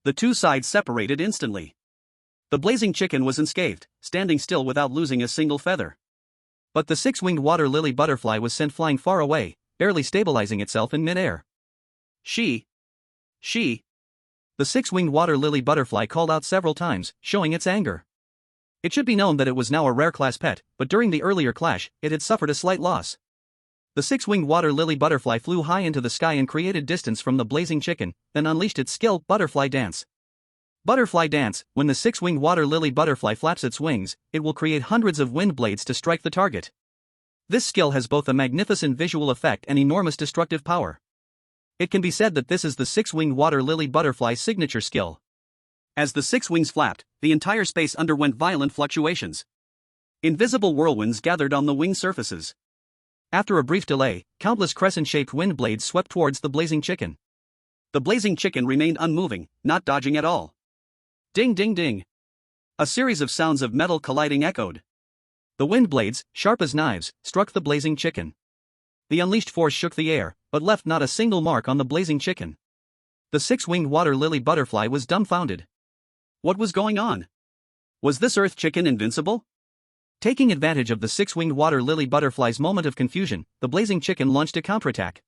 The two sides separated instantly. The blazing chicken was unscathed, standing still without losing a single feather. But the 6-winged water lily butterfly was sent flying far away, barely stabilizing itself in mid-air. She. The 6-winged water lily butterfly called out several times, showing its anger. It should be known that it was now a rare class pet, but during the earlier clash, it had suffered a slight loss. The six-winged water lily butterfly flew high into the sky and created distance from the blazing chicken, then unleashed its skill, butterfly dance. Butterfly dance: when the six-winged water lily butterfly flaps its wings, it will create hundreds of wind blades to strike the target. This skill has both a magnificent visual effect and enormous destructive power. It can be said that this is the six-winged water lily butterfly's signature skill. As the six wings flapped, the entire space underwent violent fluctuations. Invisible whirlwinds gathered on the wing surfaces. After a brief delay, countless crescent-shaped wind blades swept towards the blazing chicken. The blazing chicken remained unmoving, not dodging at all. Ding ding ding. A series of sounds of metal colliding echoed. The wind blades, sharp as knives, struck the blazing chicken. The unleashed force shook the air, but left not a single mark on the blazing chicken. The six-winged water lily butterfly was dumbfounded. What was going on? Was this earth chicken invincible? Taking advantage of the six-winged water lily butterfly's moment of confusion, the blazing chicken launched a counterattack.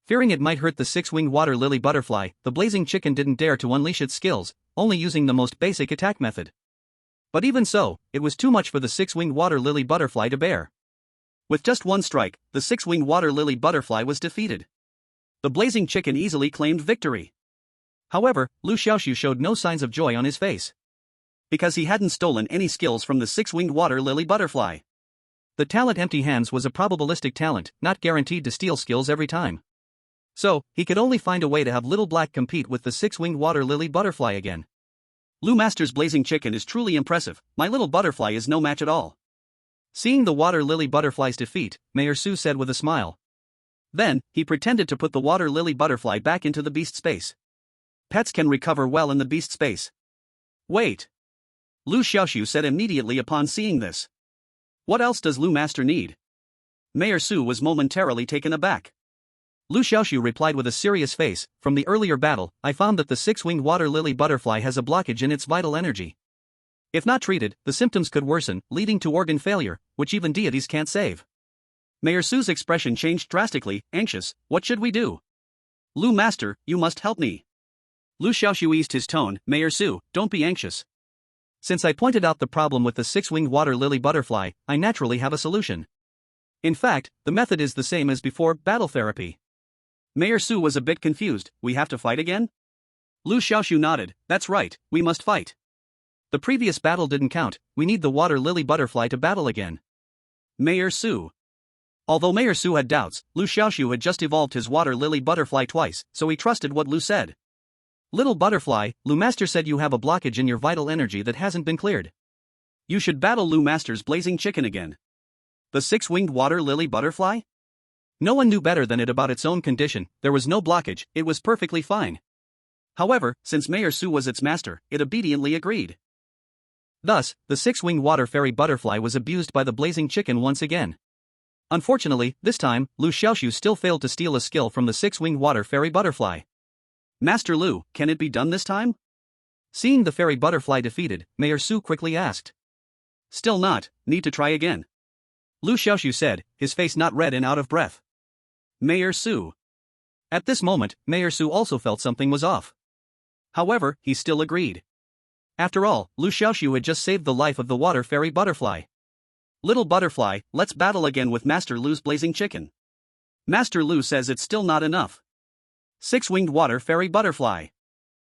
Fearing it might hurt the six-winged water lily butterfly, the blazing chicken didn't dare to unleash its skills, only using the most basic attack method. But even so, it was too much for the six-winged water lily butterfly to bear. With just one strike, the six-winged water lily butterfly was defeated. The blazing chicken easily claimed victory. However, Liu Xiaoxu showed no signs of joy on his face. Because he hadn't stolen any skills from the six-winged water lily butterfly. The talent empty hands was a probabilistic talent, not guaranteed to steal skills every time. So, he could only find a way to have Little Black compete with the six-winged water lily butterfly again. Liu Master's blazing chicken is truly impressive, my little butterfly is no match at all. Seeing the water lily butterfly's defeat, Mayor Su said with a smile. Then, he pretended to put the water lily butterfly back into the beast space. Pets can recover well in the beast space. Wait. Liu Xiaoxu said immediately upon seeing this. What else does Liu Master need? Mayor Su was momentarily taken aback. Liu Xiaoxu replied with a serious face, from the earlier battle, I found that the six-winged water lily butterfly has a blockage in its vital energy. If not treated, the symptoms could worsen, leading to organ failure, which even deities can't save. Mayor Su's expression changed drastically, anxious. What should we do? Liu Master, you must help me. Liu Xiaoxu eased his tone. Mayor Su, don't be anxious. Since I pointed out the problem with the six-winged water lily butterfly, I naturally have a solution. In fact, the method is the same as before, battle therapy. Mayor Su was a bit confused. We have to fight again? Liu Xiaoxu nodded. That's right, we must fight. The previous battle didn't count, we need the water lily butterfly to battle again. Mayor Su. Although Mayor Su had doubts, Liu Xiaoxu had just evolved his water lily butterfly twice, so he trusted what Liu said. Little butterfly, Liu Master said you have a blockage in your vital energy that hasn't been cleared. You should battle Liu Master's blazing chicken again. The six-winged water lily butterfly? No one knew better than it about its own condition, there was no blockage, it was perfectly fine. However, since Mayor Su was its master, it obediently agreed. Thus, the six-winged water fairy butterfly was abused by the blazing chicken once again. Unfortunately, this time, Liu Xiaoxu still failed to steal a skill from the six-winged water fairy butterfly. Master Liu, can it be done this time? Seeing the fairy butterfly defeated, Mayor Su quickly asked. Still not, need to try again. Liu Xiaoxu said, his face not red and out of breath. Mayor Su. At this moment, Mayor Su also felt something was off. However, he still agreed. After all, Liu Xiaoxu had just saved the life of the water fairy butterfly. Little butterfly, let's battle again with Master Liu's blazing chicken. Master Liu says it's still not enough. Six-winged water fairy butterfly.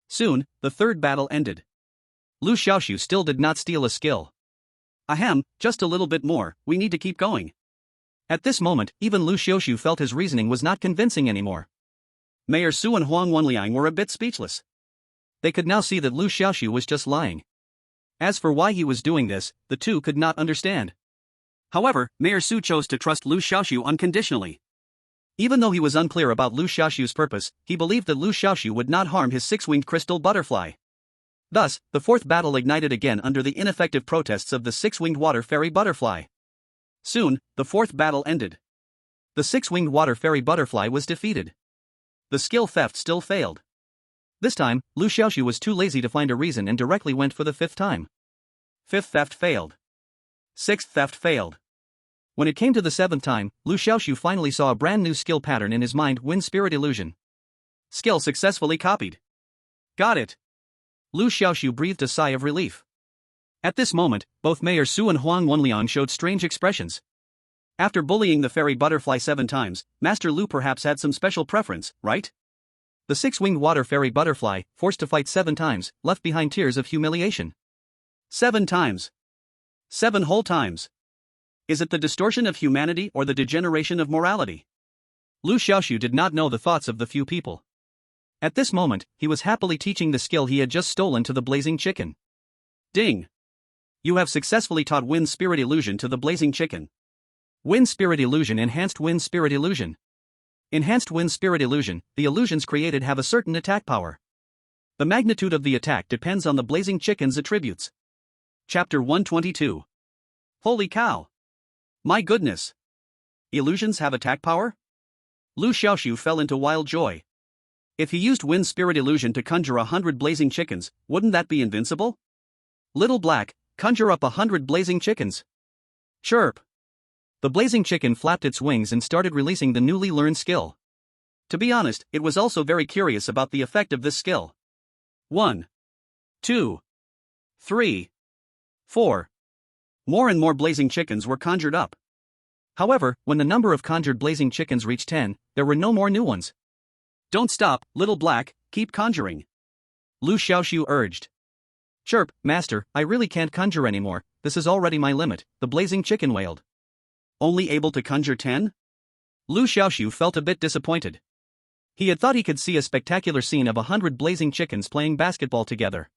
Soon, the third battle ended. Liu Xiaoxu still did not steal a skill. Ahem, just a little bit more, we need to keep going. At this moment, even Liu Xiaoxu felt his reasoning was not convincing anymore. Mayor Su and Huang Wenliang were a bit speechless. They could now see that Liu Xiaoxu was just lying. As for why he was doing this, the two could not understand. However, Mayor Su chose to trust Liu Xiaoxu unconditionally. Even though he was unclear about Liu Xiaoxu's purpose, he believed that Liu Xiaoxu would not harm his six-winged crystal butterfly. Thus, the fourth battle ignited again under the ineffective protests of the six-winged water fairy butterfly. Soon, the fourth battle ended. The six-winged water fairy butterfly was defeated. The skill theft still failed. This time, Liu Xiaoxu was too lazy to find a reason and directly went for the fifth time. Fifth theft failed. Sixth theft failed. When it came to the seventh time, Liu Xiaoxu finally saw a brand new skill pattern in his mind: Wind Spirit Illusion. Skill successfully copied. Got it. Liu Xiaoxu breathed a sigh of relief. At this moment, both Mayor Su and Huang Wenliang showed strange expressions. After bullying the fairy butterfly 7 times, Master Lu perhaps had some special preference, right? The 6-winged water fairy butterfly, forced to fight 7 times, left behind tears of humiliation. 7 times. 7 whole times. Is it the distortion of humanity or the degeneration of morality? Liu Xiaoxu did not know the thoughts of the few people. At this moment, he was happily teaching the skill he had just stolen to the blazing chicken. Ding! You have successfully taught Wind Spirit Illusion to the blazing chicken. Wind Spirit Illusion. Enhanced Wind Spirit Illusion. Enhanced Wind Spirit Illusion. The illusions created have a certain attack power. The magnitude of the attack depends on the blazing chicken's attributes. Chapter 122. Holy cow! My goodness! Illusions have attack power? Liu Xiaoxu fell into wild joy. If he used Wind Spirit Illusion to conjure 100 blazing chickens, wouldn't that be invincible? Little Black, conjure up 100 blazing chickens. Chirp! The blazing chicken flapped its wings and started releasing the newly learned skill. To be honest, it was also very curious about the effect of this skill. 1, 2, 3, 4. More and more blazing chickens were conjured up. However, when the number of conjured blazing chickens reached 10, there were no more new ones. Don't stop, Little Black, keep conjuring. Liu Xiaoxu urged. Chirp, Master, I really can't conjure anymore, this is already my limit, the blazing chicken wailed. Only able to conjure 10? Liu Xiaoxu felt a bit disappointed. He had thought he could see a spectacular scene of 100 blazing chickens playing basketball together.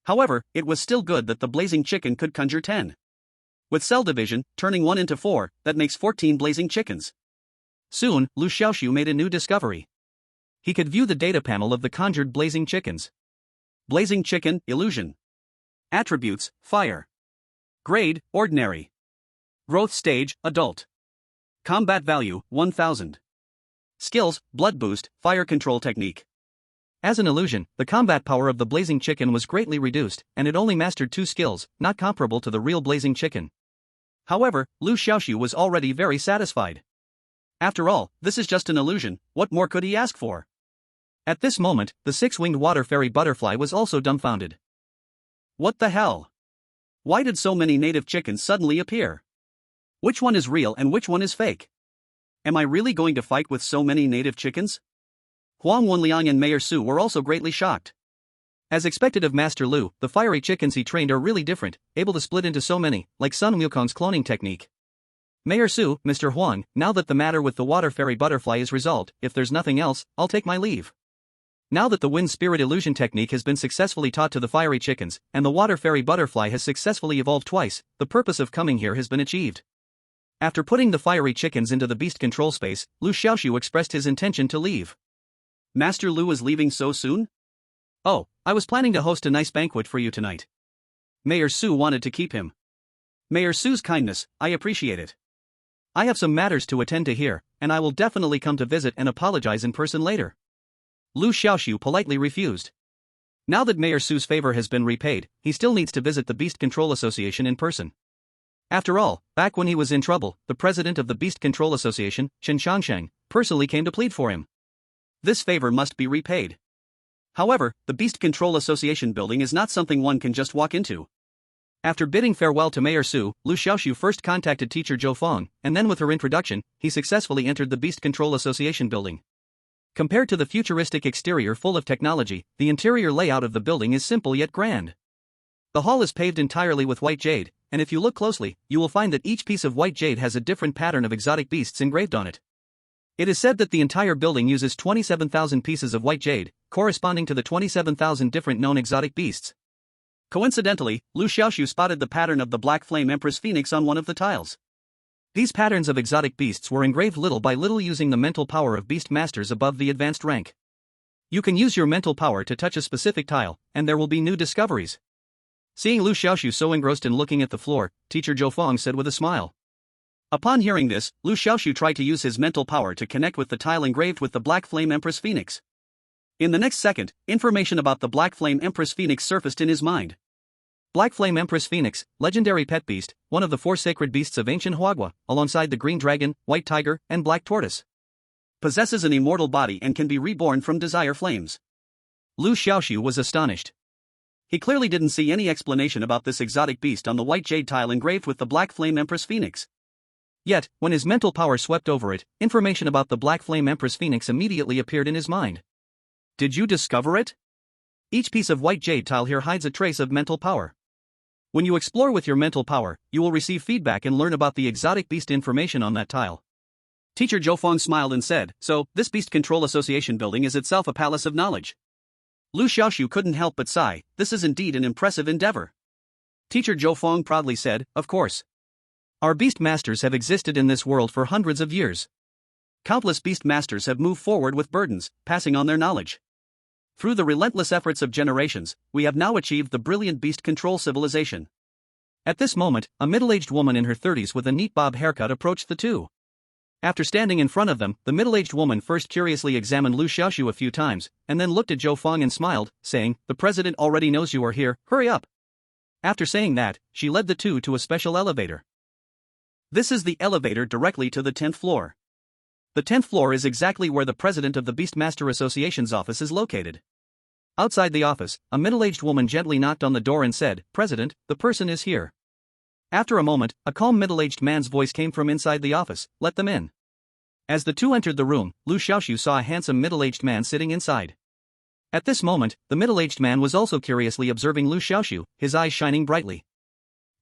However, it was still good that the blazing chicken could conjure 10. With cell division, turning 1 into 4, that makes 14 blazing chickens. Soon, Liu Xiaoxu made a new discovery. He could view the data panel of the conjured blazing chickens. Blazing chicken, illusion. Attributes, fire. Grade, ordinary. Growth stage, adult. Combat value, 1000. Skills, blood boost, fire control technique. As an illusion, the combat power of the blazing chicken was greatly reduced, and it only mastered 2 skills, not comparable to the real blazing chicken. However, Liu Xiaoxu was already very satisfied. After all, this is just an illusion, what more could he ask for? At this moment, the 6-winged water fairy butterfly was also dumbfounded. What the hell? Why did so many native chickens suddenly appear? Which one is real and which one is fake? Am I really going to fight with so many native chickens? Huang Wenliang and Mayor Su were also greatly shocked. As expected of Master Liu, the fiery chickens he trained are really different, able to split into so many, like Sun Wukong's cloning technique. Mayor Su, Mr. Huang, now that the matter with the water fairy butterfly is resolved, if there's nothing else, I'll take my leave. Now that the wind spirit illusion technique has been successfully taught to the fiery chickens, and the water fairy butterfly has successfully evolved twice, the purpose of coming here has been achieved. After putting the fiery chickens into the beast control space, Liu Xiaoxu expressed his intention to leave. Master Liu is leaving so soon? Oh, I was planning to host a nice banquet for you tonight. Mayor Su wanted to keep him. Mayor Su's kindness, I appreciate it. I have some matters to attend to here, and I will definitely come to visit and apologize in person later. Liu Xiaoxu politely refused. Now that Mayor Su's favor has been repaid, he still needs to visit the Beast Control Association in person. After all, back when he was in trouble, the president of the Beast Control Association, Chen Shangsheng, personally came to plead for him. This favor must be repaid. However, the Beast Control Association building is not something one can just walk into. After bidding farewell to Mayor Su, Liu Xiaoxu first contacted teacher Zhou Feng, and then with her introduction, he successfully entered the Beast Control Association building. Compared to the futuristic exterior full of technology, the interior layout of the building is simple yet grand. The hall is paved entirely with white jade, and if you look closely, you will find that each piece of white jade has a different pattern of exotic beasts engraved on it. It is said that the entire building uses 27,000 pieces of white jade, corresponding to the 27,000 different known exotic beasts. Coincidentally, Liu Xiaoxu spotted the pattern of the Black Flame Empress Phoenix on one of the tiles. These patterns of exotic beasts were engraved little by little using the mental power of beast masters above the advanced rank. You can use your mental power to touch a specific tile, and there will be new discoveries. Seeing Liu Xiaoxu so engrossed in looking at the floor, teacher Zhou Feng said with a smile. Upon hearing this, Liu Xiaoxu tried to use his mental power to connect with the tile engraved with the Black Flame Empress Phoenix. In the next second, information about the Black Flame Empress Phoenix surfaced in his mind. Black Flame Empress Phoenix, legendary pet beast, one of the 4 sacred beasts of ancient Huagua, alongside the green dragon, white tiger, and black tortoise. Possesses an immortal body and can be reborn from desire flames. Liu Xiaoxu was astonished. He clearly didn't see any explanation about this exotic beast on the white jade tile engraved with the Black Flame Empress Phoenix. Yet, when his mental power swept over it, information about the Black Flame Empress Phoenix immediately appeared in his mind. Did you discover it? Each piece of white jade tile here hides a trace of mental power. When you explore with your mental power, you will receive feedback and learn about the exotic beast information on that tile. Teacher Zhou Feng smiled and said, so, this Beast Control Association building is itself a palace of knowledge. Liu Xiaoxu couldn't help but sigh, this is indeed an impressive endeavor. Teacher Zhou Feng proudly said, of course. Our beast masters have existed in this world for hundreds of years. Countless beast masters have moved forward with burdens, passing on their knowledge. Through the relentless efforts of generations, we have now achieved the brilliant beast control civilization. At this moment, a middle-aged woman in her 30s with a neat bob haircut approached the two. After standing in front of them, the middle-aged woman first curiously examined Liu Xiaoxu a few times, and then looked at Zhou Feng and smiled, saying, the president already knows you are here, hurry up. After saying that, she led the two to a special elevator. This is the elevator directly to the 10th floor. The 10th floor is exactly where the president of the Beastmaster Association's office is located. Outside the office, a middle-aged woman gently knocked on the door and said, President, the person is here. After a moment, a calm middle-aged man's voice came from inside the office, let them in. As the two entered the room, Liu Xiaoxu saw a handsome middle-aged man sitting inside. At this moment, the middle-aged man was also curiously observing Liu Xiaoxu, his eyes shining brightly.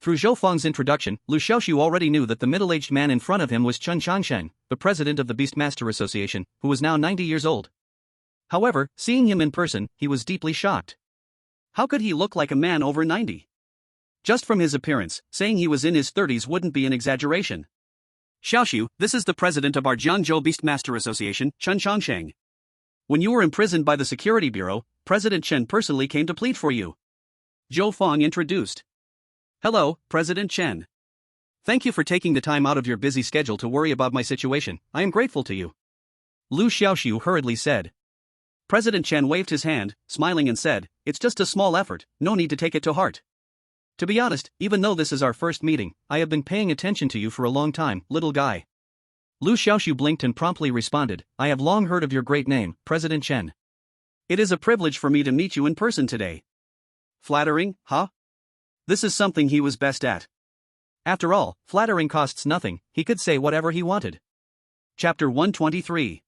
Through Zhou Feng's introduction, Liu Xiaoxu already knew that the middle-aged man in front of him was Chen Changsheng, the president of the Beastmaster Association, who was now 90 years old. However, seeing him in person, he was deeply shocked. How could he look like a man over 90? Just from his appearance, saying he was in his 30s wouldn't be an exaggeration. Xiaoxu, this is the president of our Jiangzhou Beastmaster Association, Chen Changsheng. When you were imprisoned by the Security Bureau, President Chen personally came to plead for you. Zhou Feng introduced. Hello, President Chen. Thank you for taking the time out of your busy schedule to worry about my situation, I am grateful to you. Liu Xiaoxu hurriedly said. President Chen waved his hand, smiling and said, it's just a small effort, no need to take it to heart. To be honest, even though this is our first meeting, I have been paying attention to you for a long time, little guy. Liu Xiaoxu blinked and promptly responded, I have long heard of your great name, President Chen. It is a privilege for me to meet you in person today. Flattering, huh? This is something he was best at. After all, flattering costs nothing, he could say whatever he wanted. Chapter 123.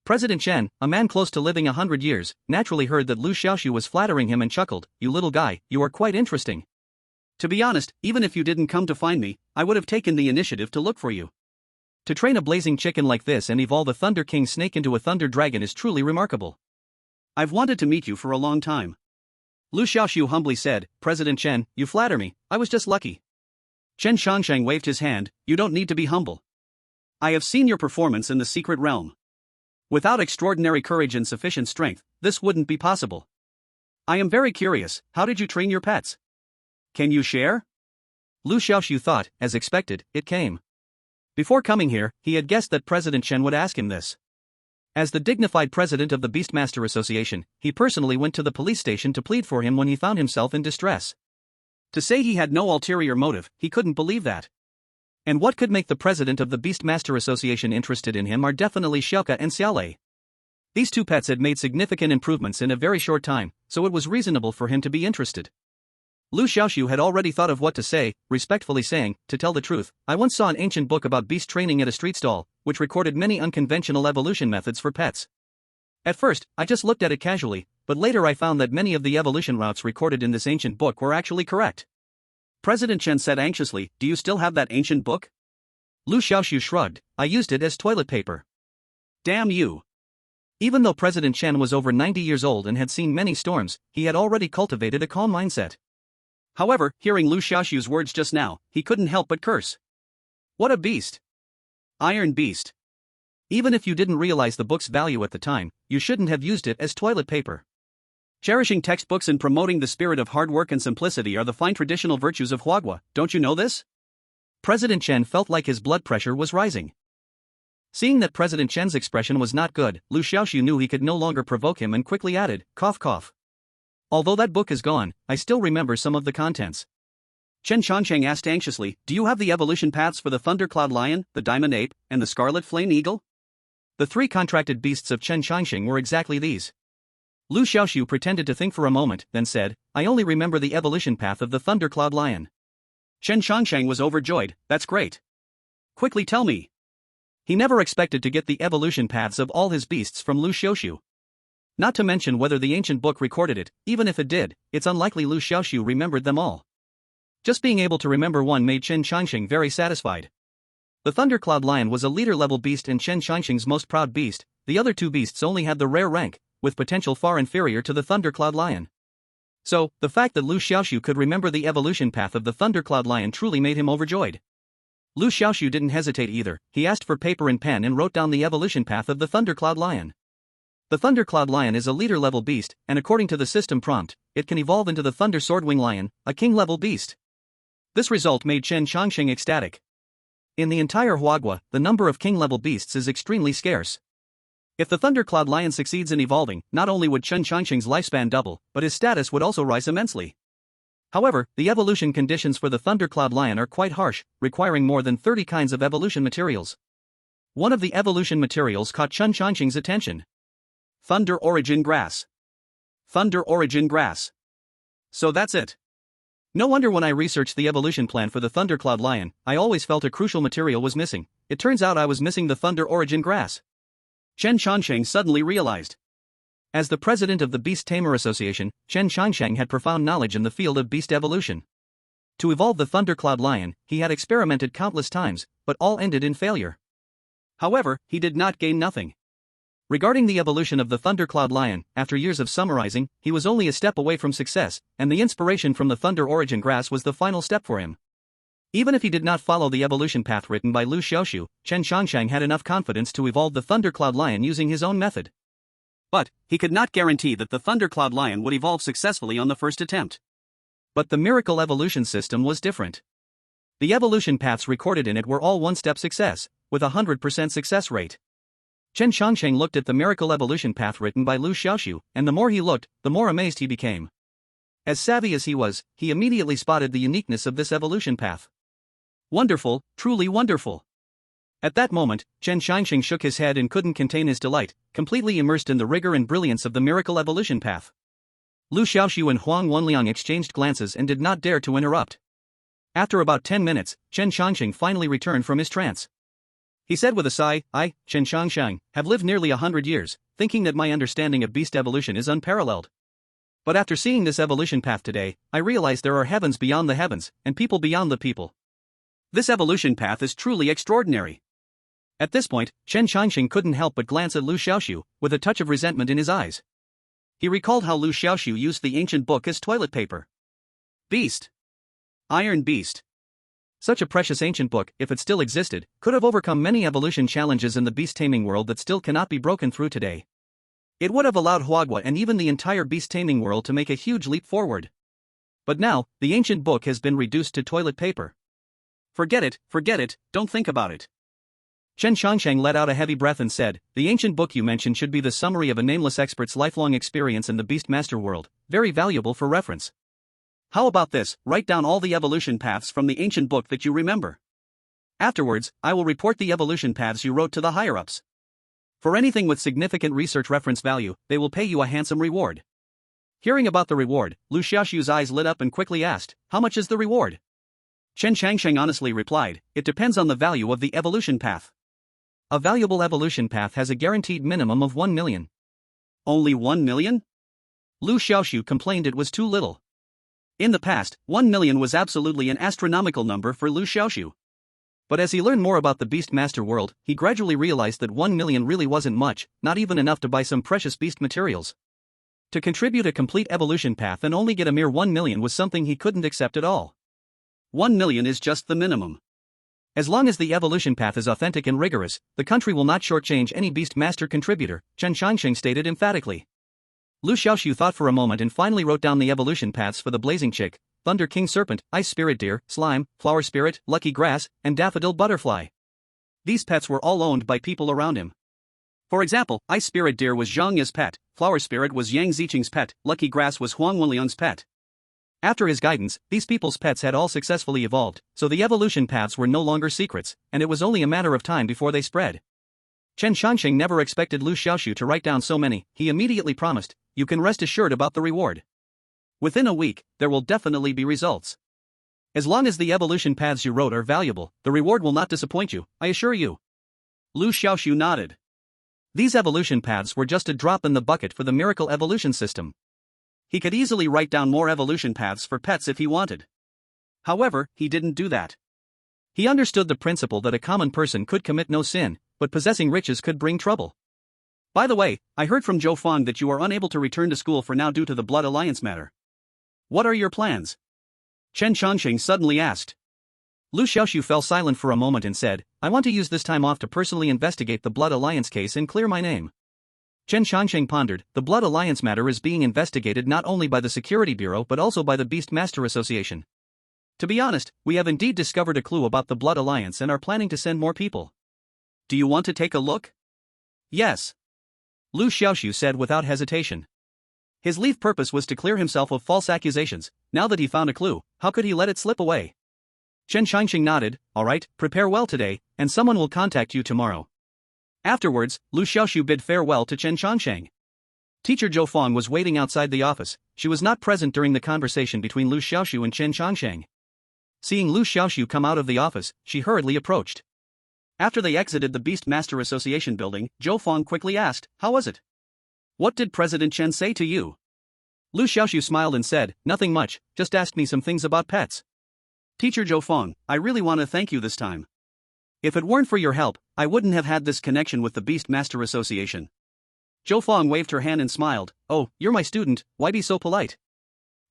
President Chen, a man close to living 100 years, naturally heard that Liu Xiaoxu was flattering him and chuckled, you little guy, you are quite interesting. To be honest, even if you didn't come to find me, I would have taken the initiative to look for you. To train a blazing chicken like this and evolve a Thunder King snake into a Thunder Dragon is truly remarkable. I've wanted to meet you for a long time. Liu Xiaoxu humbly said, President Chen, you flatter me, I was just lucky. Chen Changsheng waved his hand, you don't need to be humble. I have seen your performance in the secret realm. Without extraordinary courage and sufficient strength, this wouldn't be possible. I am very curious, how did you train your pets? Can you share? Liu Xiaoxu thought, as expected, it came. Before coming here, he had guessed that President Chen would ask him this. As the dignified president of the Beastmaster Association, he personally went to the police station to plead for him when he found himself in distress. To say he had no ulterior motive, he couldn't believe that. And what could make the president of the Beastmaster Association interested in him are definitely Xiaoka and Xiaolei. These two pets had made significant improvements in a very short time, so it was reasonable for him to be interested. Liu Xiaoxu had already thought of what to say, respectfully saying, to tell the truth, I once saw an ancient book about beast training at a street stall, which recorded many unconventional evolution methods for pets. At first, I just looked at it casually, but later I found that many of the evolution routes recorded in this ancient book were actually correct. President Chen said anxiously, do you still have that ancient book? Liu Xiaoxu shrugged, I used it as toilet paper. Damn you. Even though President Chen was over 90 years old and had seen many storms, he had already cultivated a calm mindset. However, hearing Liu Xiaoxu's words just now, he couldn't help but curse. What a beast! Iron beast. Even if you didn't realize the book's value at the time, you shouldn't have used it as toilet paper. Cherishing textbooks and promoting the spirit of hard work and simplicity are the fine traditional virtues of Huagua, don't you know this? President Chen felt like his blood pressure was rising. Seeing that President Chen's expression was not good, Liu Xiaoxu knew he could no longer provoke him and quickly added, cough cough. Although that book is gone, I still remember some of the contents. Chen Changsheng asked anxiously, do you have the evolution paths for the Thundercloud Lion, the Diamond Ape, and the Scarlet Flame Eagle? The three contracted beasts of Chen Changsheng were exactly these. Liu Xiaoxu pretended to think for a moment, then said, I only remember the evolution path of the thundercloud lion. Chen Changsheng was overjoyed, that's great. Quickly tell me. He never expected to get the evolution paths of all his beasts from Liu Xiaoxu. Not to mention whether the ancient book recorded it, even if it did, it's unlikely Liu Xiaoxu remembered them all. Just being able to remember one made Chen Changsheng very satisfied. The thundercloud lion was a leader-level beast and Chen Changsheng's most proud beast. The other two beasts only had the rare rank, with potential far inferior to the thundercloud lion. So, the fact that Liu Xiaoxu could remember the evolution path of the thundercloud lion truly made him overjoyed. Liu Xiaoxu didn't hesitate either, he asked for paper and pen and wrote down the evolution path of the thundercloud lion. The thundercloud lion is a leader-level beast, and according to the system prompt, it can evolve into the thunder swordwing lion, a king-level beast. This result made Chen Changsheng ecstatic. In the entire Huagua, the number of king-level beasts is extremely scarce. If the thundercloud lion succeeds in evolving, not only would Chen Changsheng's lifespan double, but his status would also rise immensely. However, the evolution conditions for the thundercloud lion are quite harsh, requiring more than 30 kinds of evolution materials. One of the evolution materials caught Chen Changsheng's attention. Thunder origin grass. Thunder origin grass. So that's it. No wonder when I researched the evolution plan for the thundercloud lion, I always felt a crucial material was missing. It turns out I was missing the thunder origin grass. Chen Changsheng suddenly realized. As the president of the Beast Tamer Association, Chen Changsheng had profound knowledge in the field of beast evolution. To evolve the thundercloud lion, he had experimented countless times, but all ended in failure. However, he did not gain nothing. Regarding the evolution of the thundercloud lion, after years of summarizing, he was only a step away from success, and the inspiration from the thunder origin grass was the final step for him. Even if he did not follow the evolution path written by Liu Xiaoxu, Chen Changsheng had enough confidence to evolve the thundercloud lion using his own method. But, he could not guarantee that the thundercloud lion would evolve successfully on the first attempt. But the miracle evolution system was different. The evolution paths recorded in it were all one-step success, with a 100% success rate. Chen Changsheng looked at the miracle evolution path written by Liu Xiaoxu, and the more he looked, the more amazed he became. As savvy as he was, he immediately spotted the uniqueness of this evolution path. Wonderful, truly wonderful. At that moment, Chen Changsheng shook his head and couldn't contain his delight, completely immersed in the rigor and brilliance of the miracle evolution path. Liu Xiaoxu and Huang Wenliang exchanged glances and did not dare to interrupt. After about 10 minutes, Chen Changsheng finally returned from his trance. He said with a sigh, I, Chen Changsheng, have lived nearly 100 years, thinking that my understanding of beast evolution is unparalleled. But after seeing this evolution path today, I realize there are heavens beyond the heavens, and people beyond the people. This evolution path is truly extraordinary. At this point, Chen Changsheng couldn't help but glance at Liu Xiaoxu, with a touch of resentment in his eyes. He recalled how Liu Xiaoxu used the ancient book as toilet paper. Beast. Iron Beast. Such a precious ancient book, if it still existed, could have overcome many evolution challenges in the beast taming world that still cannot be broken through today. It would have allowed Huagua and even the entire beast taming world to make a huge leap forward. But now, the ancient book has been reduced to toilet paper. Forget it, don't think about it. Chen Changsheng let out a heavy breath and said, the ancient book you mentioned should be the summary of a nameless expert's lifelong experience in the beast master world, very valuable for reference. How about this, write down all the evolution paths from the ancient book that you remember. Afterwards, I will report the evolution paths you wrote to the higher-ups. For anything with significant research reference value, they will pay you a handsome reward. Hearing about the reward, Liu Xiaoxu's eyes lit up and quickly asked, how much is the reward? Chen Changsheng honestly replied, it depends on the value of the evolution path. A valuable evolution path has a guaranteed minimum of 1 million. Only 1 million? Liu Xiaoxu complained it was too little. In the past, 1 million was absolutely an astronomical number for Liu Xiaoxu. But as he learned more about the beast master world, he gradually realized that 1 million really wasn't much, not even enough to buy some precious beast materials. To contribute a complete evolution path and only get a mere 1 million was something he couldn't accept at all. 1 million is just the minimum. As long as the evolution path is authentic and rigorous, the country will not shortchange any beast master contributor, Chen Changsheng stated emphatically. Liu Xiaoxu thought for a moment and finally wrote down the evolution paths for the Blazing Chick, Thunder King Serpent, Ice Spirit Deer, Slime, Flower Spirit, Lucky Grass, and Daffodil Butterfly. These pets were all owned by people around him. For example, Ice Spirit Deer was Zhang Ye's pet, Flower Spirit was Yang Ziqing's pet, Lucky Grass was Huang Wenliang's pet. After his guidance, these people's pets had all successfully evolved, so the evolution paths were no longer secrets, and it was only a matter of time before they spread. Chen Shangsheng never expected Liu Xiaoxu to write down so many. He immediately promised, "You can rest assured about the reward. Within a week, there will definitely be results. As long as the evolution paths you wrote are valuable, the reward will not disappoint you, I assure you." Liu Xiaoxu nodded. These evolution paths were just a drop in the bucket for the miracle evolution system. He could easily write down more evolution paths for pets if he wanted. However, he didn't do that. He understood the principle that a common person could commit no sin, but possessing riches could bring trouble. By the way, I heard from Zhou Fang that you are unable to return to school for now due to the Blood Alliance matter. What are your plans? Chen Shangsheng suddenly asked. Liu Xiaoxu fell silent for a moment and said, "I want to use this time off to personally investigate the Blood Alliance case and clear my name." Chen Shangsheng pondered, the Blood Alliance matter is being investigated not only by the Security Bureau but also by the Beast Master Association. To be honest, we have indeed discovered a clue about the Blood Alliance and are planning to send more people. Do you want to take a look? Yes. Liu Xiaoxu said without hesitation. His leave purpose was to clear himself of false accusations. Now that he found a clue, how could he let it slip away? Chen Shangsheng nodded, "All right, prepare well today, and someone will contact you tomorrow." Afterwards, Liu Xiaoxu bid farewell to Chen Shangsheng. Teacher Zhou Fang was waiting outside the office. She was not present during the conversation between Liu Xiaoxu and Chen Shangsheng. Seeing Liu Xiaoxu come out of the office, she hurriedly approached. After they exited the Beast Master Association building, Zhou Fang quickly asked, "How was it? What did President Chen say to you?" Liu Xiaoxu smiled and said, "Nothing much, just asked me some things about pets." Teacher Zhou Fang, I really want to thank you this time. If it weren't for your help, I wouldn't have had this connection with the Beast Master Association. Zhou Fang waved her hand and smiled, "Oh, you're my student, why be so polite?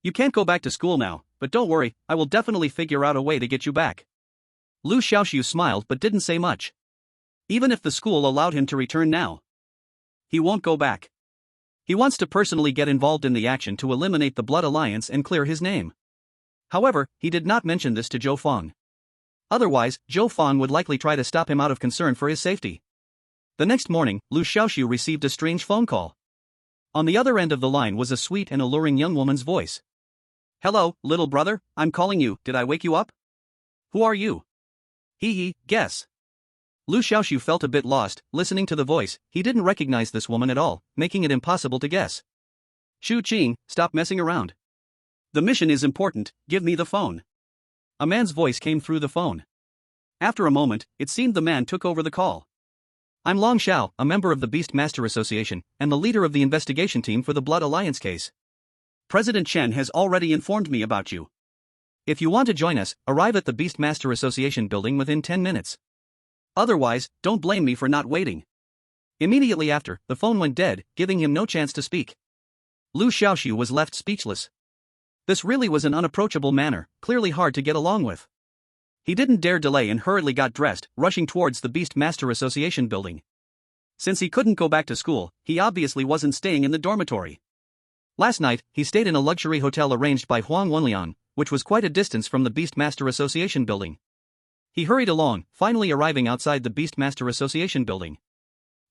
You can't go back to school now, but don't worry, I will definitely figure out a way to get you back." Liu Xiaoxu smiled but didn't say much. Even if the school allowed him to return now, he won't go back. He wants to personally get involved in the action to eliminate the Blood Alliance and clear his name. However, he did not mention this to Zhou Fang. Otherwise, Zhou Fang would likely try to stop him out of concern for his safety. The next morning, Liu Xiaoxu received a strange phone call. On the other end of the line was a sweet and alluring young woman's voice. "Hello, little brother, I'm calling you, did I wake you up? Who are you?" Guess. Liu Xiaoxu felt a bit lost, listening to the voice. He didn't recognize this woman at all, making it impossible to guess. "Xu Qing, stop messing around. The mission is important, give me the phone." A man's voice came through the phone. After a moment, it seemed the man took over the call. "I'm Long Xiao, a member of the Beast Master Association, and the leader of the investigation team for the Blood Alliance case. President Chen has already informed me about you. If you want to join us, arrive at the Beast Master Association building within 10 minutes. Otherwise, don't blame me for not waiting." Immediately after, the phone went dead, giving him no chance to speak. Liu Xiaoxu was left speechless. This really was an unapproachable manner, clearly hard to get along with. He didn't dare delay and hurriedly got dressed, rushing towards the Beast Master Association building. Since he couldn't go back to school, he obviously wasn't staying in the dormitory. Last night, he stayed in a luxury hotel arranged by Huang Wenlian, which was quite a distance from the Beast Master Association building. He hurried along, finally arriving outside the Beast Master Association building.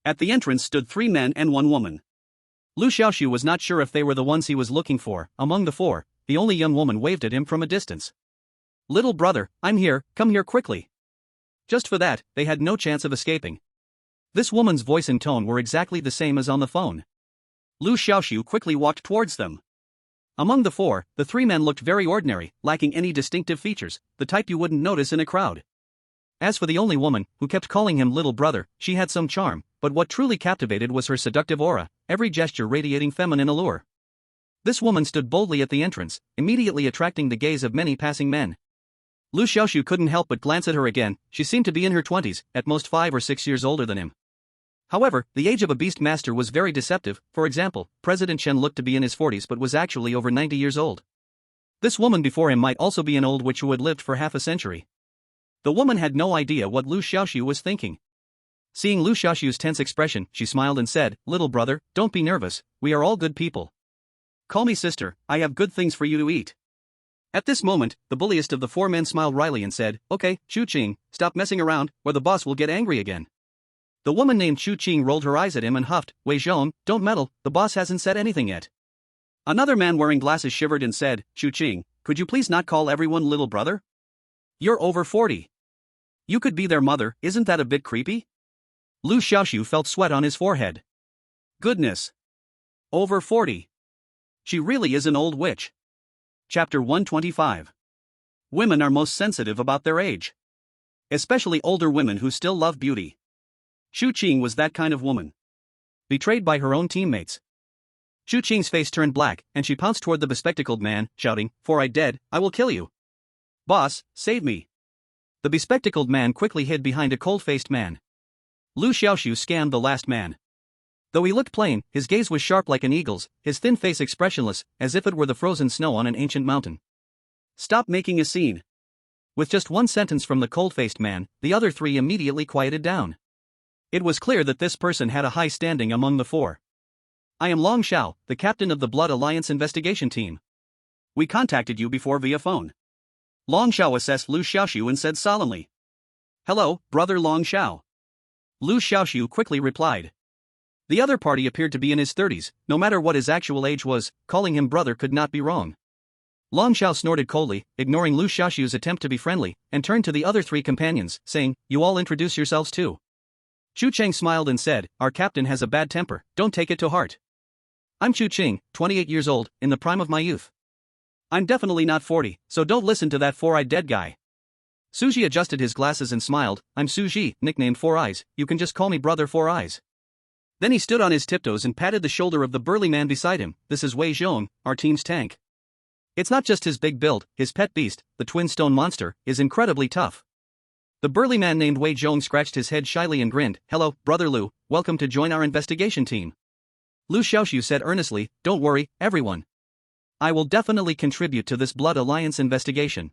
At the entrance stood 3 men and 1 woman. Liu Xiaoxu was not sure if they were the ones he was looking for. Among the 4, the only young woman waved at him from a distance. "Little brother, I'm here, come here quickly." Just for that, they had no chance of escaping. This woman's voice and tone were exactly the same as on the phone. Liu Xiaoxu quickly walked towards them. Among the 4, the 3 men looked very ordinary, lacking any distinctive features, the type you wouldn't notice in a crowd. As for the only woman, who kept calling him little brother, she had some charm, but what truly captivated was her seductive aura, every gesture radiating feminine allure. This woman stood boldly at the entrance, immediately attracting the gaze of many passing men. Liu Xiaoxu couldn't help but glance at her again. She seemed to be in her 20s, at most 5 or 6 years older than him. However, the age of a beast master was very deceptive. For example, President Chen looked to be in his 40s but was actually over 90 years old. This woman before him might also be an old witch who had lived for half a century. The woman had no idea what Liu Xiaoxu was thinking. Seeing Liu Xiaoxu's tense expression, she smiled and said, "Little brother, don't be nervous, we are all good people. Call me sister, I have good things for you to eat." At this moment, the bulliest of the 4 men smiled wryly and said, "Okay, Xu Qing, stop messing around, or the boss will get angry again." The woman named Xu Qing rolled her eyes at him and huffed, "Wei Zhong, don't meddle, the boss hasn't said anything yet." Another man wearing glasses shivered and said, "Xu Qing, could you please not call everyone little brother? You're over 40. You could be their mother, isn't that a bit creepy?" Liu Xiaoxu felt sweat on his forehead. Goodness. Over 40. She really is an old witch. Chapter 125. Women are most sensitive about their age. Especially older women who still love beauty. Xu Qing was that kind of woman. Betrayed by her own teammates. Xu Qing's face turned black, and she pounced toward the bespectacled man, shouting, "For I dead, I will kill you. Boss, save me." The bespectacled man quickly hid behind a cold-faced man. Liu Xiaoxu scanned the last man. Though he looked plain, his gaze was sharp like an eagle's, his thin face expressionless, as if it were the frozen snow on an ancient mountain. "Stop making a scene." With just one sentence from the cold-faced man, the other three immediately quieted down. It was clear that this person had a high standing among the four. "I am Long Xiao, the captain of the Blood Alliance investigation team. We contacted you before via phone." Long Xiao assessed Liu Xiaoxu and said solemnly, "Hello, brother Long Xiao." Liu Xiaoxu quickly replied. The other party appeared to be in his 30s, no matter what his actual age was, calling him brother could not be wrong. Long Xiao snorted coldly, ignoring Liu Xiaoxu's attempt to be friendly, and turned to the other three companions, saying, "You all introduce yourselves too." Xu Cheng smiled and said, "Our captain has a bad temper, don't take it to heart. I'm Xu Qing, 28 years old, in the prime of my youth. I'm definitely not 40, so don't listen to that four-eyed dead guy." Suji adjusted his glasses and smiled, "I'm Suji, nicknamed Four Eyes, you can just call me brother Four Eyes." Then he stood on his tiptoes and patted the shoulder of the burly man beside him. "This is Wei Zhong, our team's tank. It's not just his big build, his pet beast, the twin stone monster, is incredibly tough." The burly man named Wei Zhong scratched his head shyly and grinned. "Hello, brother Liu, welcome to join our investigation team." Liu Xiaoxu said earnestly, "Don't worry, everyone. I will definitely contribute to this Blood Alliance investigation."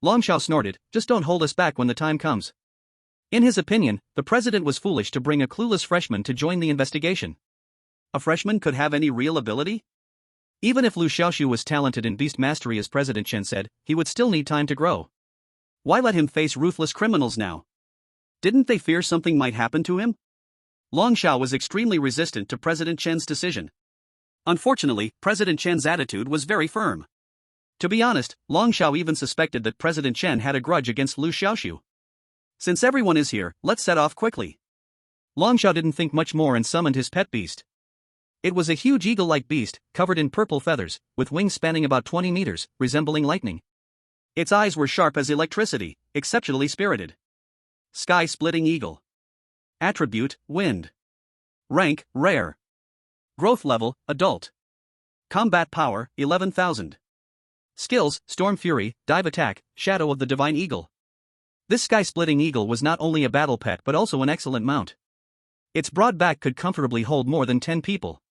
Long Xiao snorted, "Just don't hold us back when the time comes." In his opinion, the president was foolish to bring a clueless freshman to join the investigation. A freshman could have any real ability? Even if Liu Xiaoxu was talented in beast mastery as President Chen said, he would still need time to grow. Why let him face ruthless criminals now? Didn't they fear something might happen to him? Long Xiao was extremely resistant to President Chen's decision. Unfortunately, President Chen's attitude was very firm. To be honest, Long Xiao even suspected that President Chen had a grudge against Liu Xiaoxu. "Since everyone is here, let's set off quickly." Long Xiao didn't think much more and summoned his pet beast. It was a huge eagle-like beast, covered in purple feathers, with wings spanning about 20 meters, resembling lightning. Its eyes were sharp as electricity, exceptionally spirited. Sky-splitting eagle. Attribute, wind. Rank, rare. Growth level, adult. Combat power, 11,000. Skills, Storm Fury, Dive Attack, Shadow of the Divine Eagle. This sky-splitting eagle was not only a battle pet but also an excellent mount. Its broad back could comfortably hold more than 10 people.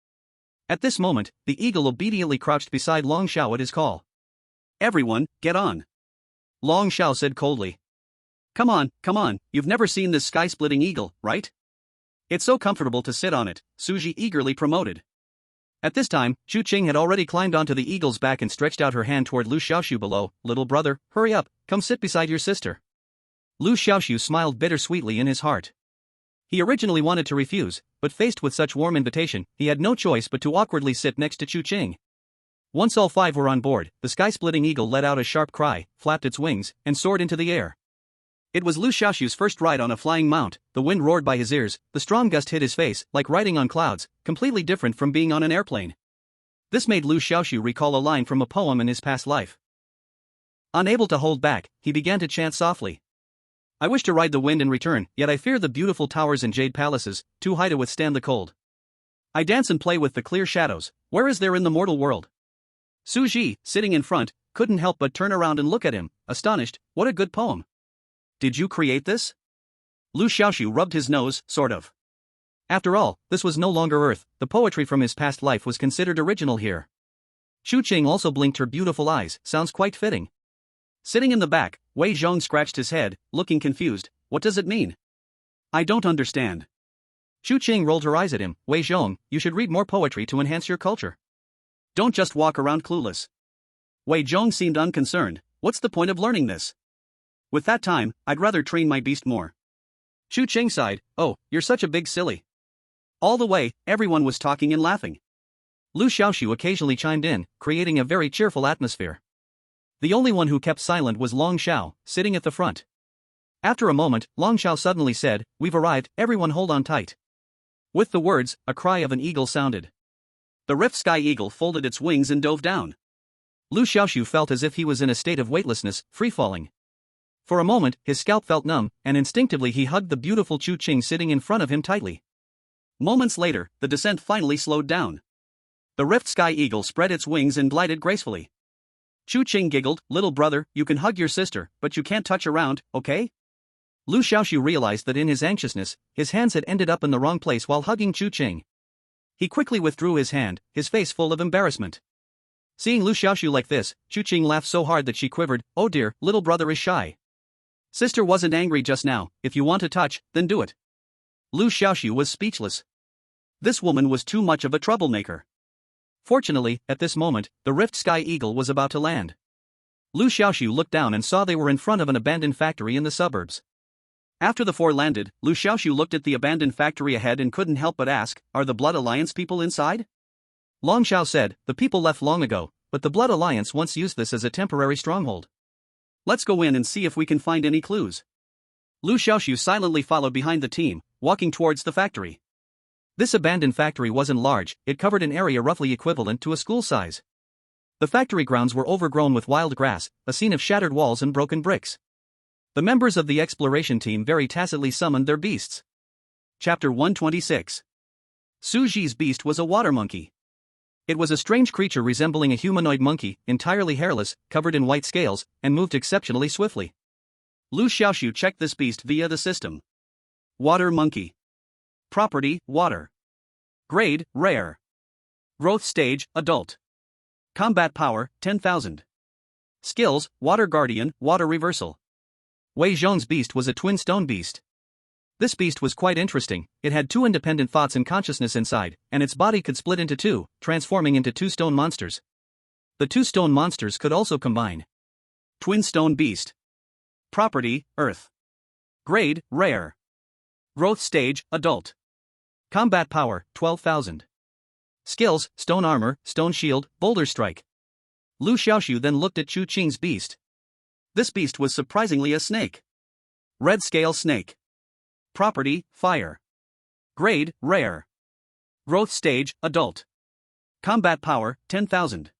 At this moment, the eagle obediently crouched beside Long Xiao at his call. "Everyone, get on," Long Xiao said coldly. Come on, you've never seen this sky-splitting eagle, right? It's so comfortable to sit on it," Suji eagerly promoted. At this time, Xu Qing had already climbed onto the eagle's back and stretched out her hand toward Liu Xiaoxu below. "Little brother, hurry up, come sit beside your sister." Liu Xiaoxu smiled bittersweetly in his heart. He originally wanted to refuse, but faced with such warm invitation, he had no choice but to awkwardly sit next to Xu Qing. Once all five were on board, the sky-splitting eagle let out a sharp cry, flapped its wings, and soared into the air. It was Liu Xiaoxu's first ride on a flying mount. The wind roared by his ears, the storm gust hit his face, like riding on clouds, completely different from being on an airplane. This made Liu Xiaoxu recall a line from a poem in his past life. Unable to hold back, he began to chant softly. "I wish to ride the wind in return, yet I fear the beautiful towers and jade palaces, too high to withstand the cold. I dance and play with the clear shadows, where is there in the mortal world?" Su Ji, sitting in front, couldn't help but turn around and look at him, astonished. "What a good poem. Did you create this?" Liu Xiaoxu rubbed his nose, sort of. After all, this was no longer Earth, the poetry from his past life was considered original here. Xu Qing also blinked her beautiful eyes. "Sounds quite fitting." Sitting in the back, Wei Zhong scratched his head, looking confused. "What does it mean? I don't understand." Xu Qing rolled her eyes at him. "Wei Zhong, you should read more poetry to enhance your culture. Don't just walk around clueless." Wei Zhong seemed unconcerned. "What's the point of learning this? With that time, I'd rather train my beast more." Xu Qing sighed. "Oh, you're such a big silly." All the way, everyone was talking and laughing. Liu Xiaoxu occasionally chimed in, creating a very cheerful atmosphere. The only one who kept silent was Long Xiao, sitting at the front. After a moment, Long Xiao suddenly said, "We've arrived, everyone hold on tight." With the words, a cry of an eagle sounded. The Rift Sky Eagle folded its wings and dove down. Liu Xiaoxu felt as if he was in a state of weightlessness, free-falling. For a moment, his scalp felt numb, and instinctively he hugged the beautiful Chu Qing sitting in front of him tightly. Moments later, the descent finally slowed down. The Rift Sky Eagle spread its wings and glided gracefully. Chu Qing giggled, "Little brother, you can hug your sister, but you can't touch around, okay?" Liu Xiaoxu realized that in his anxiousness, his hands had ended up in the wrong place while hugging Chu Qing. He quickly withdrew his hand, his face full of embarrassment. Seeing Liu Xiaoxu like this, Chu Qing laughed so hard that she quivered. "Oh dear, little brother is shy. Sister wasn't angry just now, if you want to touch, then do it." Liu Xiaoxu was speechless. This woman was too much of a troublemaker. Fortunately, at this moment, the Rift Sky Eagle was about to land. Liu Xiaoxu looked down and saw they were in front of an abandoned factory in the suburbs. After the four landed, Liu Xiaoxu looked at the abandoned factory ahead and couldn't help but ask, "Are the Blood Alliance people inside?" Long Xiao said, "The people left long ago, but the Blood Alliance once used this as a temporary stronghold. Let's go in and see if we can find any clues." Liu Xiaoxu silently followed behind the team, walking towards the factory. This abandoned factory wasn't large, it covered an area roughly equivalent to a school size. The factory grounds were overgrown with wild grass, a scene of shattered walls and broken bricks. The members of the exploration team very tacitly summoned their beasts. Chapter 126. Su Ji's beast was a water monkey. It was a strange creature resembling a humanoid monkey, entirely hairless, covered in white scales, and moved exceptionally swiftly. Liu Xiaoxu checked this beast via the system. Water monkey. Property, water. Grade, rare. Growth stage, adult. Combat power, 10,000. Skills, water guardian, water reversal. Wei Zhong's beast was a twin stone beast. This beast was quite interesting. It had two independent thoughts and consciousness inside, and its body could split into two, transforming into two stone monsters. The two stone monsters could also combine. Twin stone beast. Property, earth. Grade, rare. Growth stage, adult. Combat power, 12,000. Skills, stone armor, stone shield, boulder strike. Liu Xiaoxu then looked at Chu Qing's beast. This beast was surprisingly a snake. Red scale snake. Property, fire. Grade, rare. Growth stage, adult. Combat power, 10,000.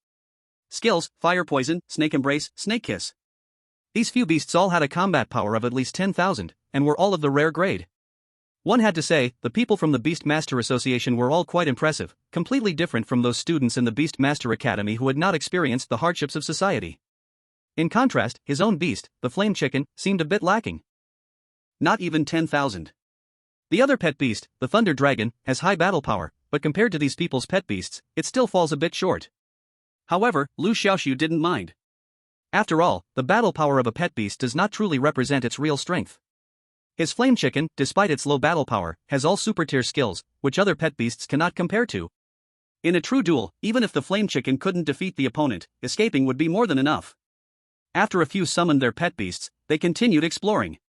Skills, fire poison, snake embrace, snake kiss. These few beasts all had a combat power of at least 10,000, and were all of the rare grade. One had to say, the people from the Beast Master Association were all quite impressive, completely different from those students in the Beast Master Academy who had not experienced the hardships of society. In contrast, his own beast, the Flame Chicken, seemed a bit lacking. Not even 10,000. The other pet beast, the Thunder Dragon, has high battle power, but compared to these people's pet beasts, it still falls a bit short. However, Liu Xiaoxu didn't mind. After all, the battle power of a pet beast does not truly represent its real strength. His Flame Chicken, despite its low battle power, has all super-tier skills, which other pet beasts cannot compare to. In a true duel, even if the Flame Chicken couldn't defeat the opponent, escaping would be more than enough. After a few summoned their pet beasts, they continued exploring.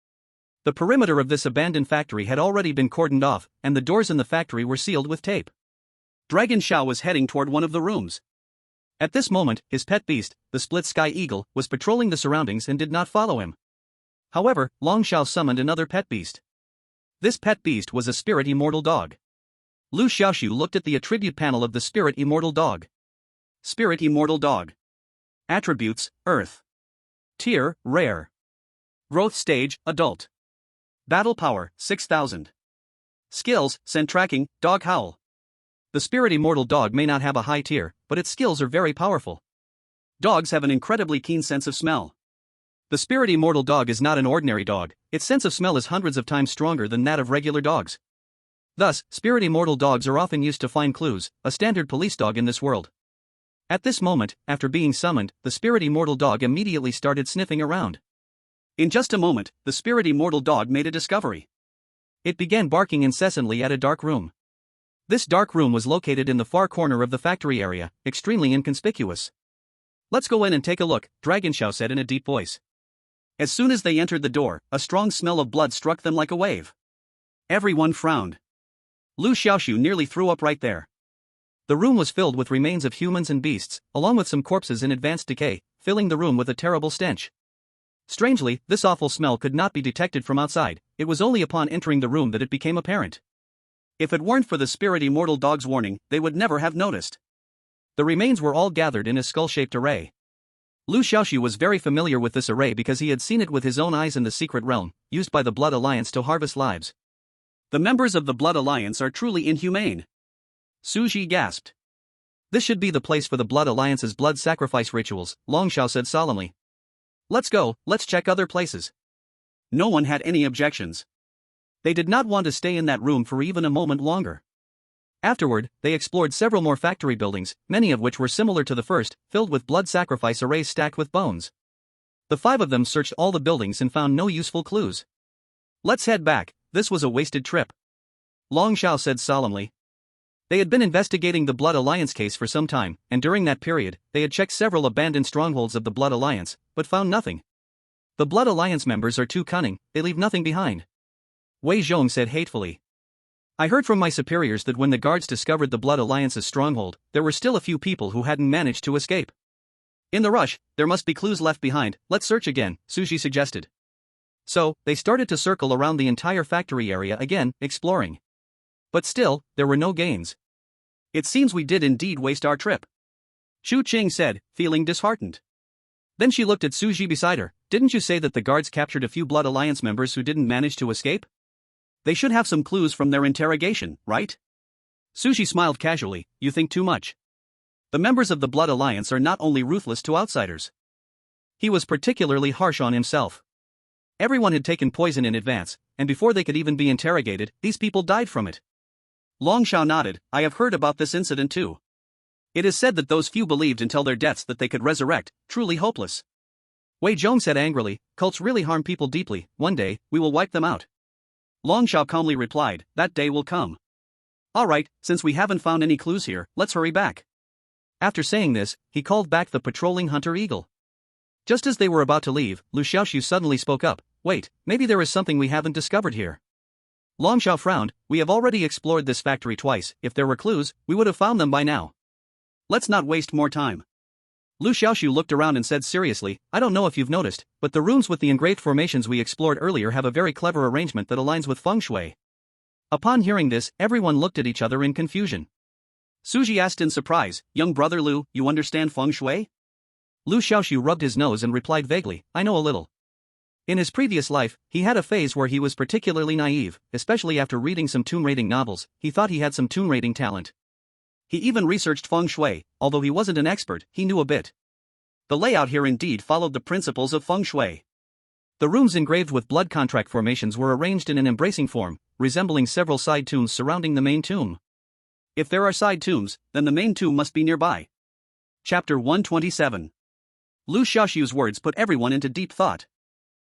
The perimeter of this abandoned factory had already been cordoned off, and the doors in the factory were sealed with tape. Dragon Xiao was heading toward one of the rooms. At this moment, his pet beast, the Split Sky Eagle, was patrolling the surroundings and did not follow him. However, Long Xiao summoned another pet beast. This pet beast was a Spirit Immortal Dog. Liu Xiaoxu looked at the attribute panel of the Spirit Immortal Dog. Spirit Immortal Dog. Attributes, Earth. Tier, Rare. Growth stage, Adult. Battle power, 6,000. Skills, Scent tracking, Dog howl. The Spirit Immortal Dog may not have a high tier, but its skills are very powerful. Dogs have an incredibly keen sense of smell. The Spirit Immortal Dog is not an ordinary dog, its sense of smell is hundreds of times stronger than that of regular dogs. Thus, Spirit Immortal Dogs are often used to find clues, a standard police dog in this world. At this moment, after being summoned, the Spirit Immortal Dog immediately started sniffing around. In just a moment, the Spirit Immortal Dog made a discovery. It began barking incessantly at a dark room. This dark room was located in the far corner of the factory area, extremely inconspicuous. "Let's go in and take a look," Dragon Xiao said in a deep voice. As soon as they entered the door, a strong smell of blood struck them like a wave. Everyone frowned. Liu Xiaoxu nearly threw up right there. The room was filled with remains of humans and beasts, along with some corpses in advanced decay, filling the room with a terrible stench. Strangely, this awful smell could not be detected from outside, it was only upon entering the room that it became apparent. If it weren't for the spirit immortal dog's warning, they would never have noticed. The remains were all gathered in a skull-shaped array. Liu Xiaoxu was very familiar with this array because he had seen it with his own eyes in the secret realm, used by the Blood Alliance to harvest lives. The members of the Blood Alliance are truly inhumane. Su Ji gasped. This should be the place for the Blood Alliance's blood sacrifice rituals, Long Xiao said solemnly. Let's go, let's check other places. No one had any objections. They did not want to stay in that room for even a moment longer. Afterward, they explored several more factory buildings, many of which were similar to the first, filled with blood sacrifice arrays stacked with bones. The 5 of them searched all the buildings and found no useful clues. Let's head back, this was a wasted trip. Long Xiao said solemnly. They had been investigating the Blood Alliance case for some time, and during that period, they had checked several abandoned strongholds of the Blood Alliance, but found nothing. The Blood Alliance members are too cunning, they leave nothing behind. Wei Zhong said hatefully. I heard from my superiors that when the guards discovered the Blood Alliance's stronghold, there were still a few people who hadn't managed to escape. In the rush, there must be clues left behind, let's search again, Su Ji suggested. So, they started to circle around the entire factory area again, exploring. But still, there were no gains. It seems we did indeed waste our trip. Chu Qing said, feeling disheartened. Then she looked at Su Ji beside her. Didn't you say that the guards captured a few Blood Alliance members who didn't manage to escape? They should have some clues from their interrogation, right? Su Ji smiled casually, you think too much. The members of the Blood Alliance are not only ruthless to outsiders. He was particularly harsh on himself. Everyone had taken poison in advance, and before they could even be interrogated, these people died from it. Long Xiao nodded, I have heard about this incident too. It is said that those few believed until their deaths that they could resurrect, truly hopeless. Wei Zhong said angrily, cults really harm people deeply, one day, we will wipe them out. Long Xiao calmly replied, that day will come. Alright, since we haven't found any clues here, let's hurry back. After saying this, he called back the patrolling hunter eagle. Just as they were about to leave, Liu Xiaoxu suddenly spoke up, wait, maybe there is something we haven't discovered here. Long Xiao frowned, we have already explored this factory twice, if there were clues, we would have found them by now. Let's not waste more time. Liu Xiaoxu looked around and said seriously, I don't know if you've noticed, but the rooms with the engraved formations we explored earlier have a very clever arrangement that aligns with feng shui. Upon hearing this, everyone looked at each other in confusion. Su Ji asked in surprise, young brother Liu, you understand feng shui? Liu Xiaoxu rubbed his nose and replied vaguely, I know a little. In his previous life, he had a phase where he was particularly naive, especially after reading some tomb raiding novels, he thought he had some tomb raiding talent. He even researched feng shui, although he wasn't an expert, he knew a bit. The layout here indeed followed the principles of feng shui. The rooms engraved with blood contract formations were arranged in an embracing form, resembling several side tombs surrounding the main tomb. If there are side tombs, then the main tomb must be nearby. Chapter 127. Liu Xiaoxu's words put everyone into deep thought.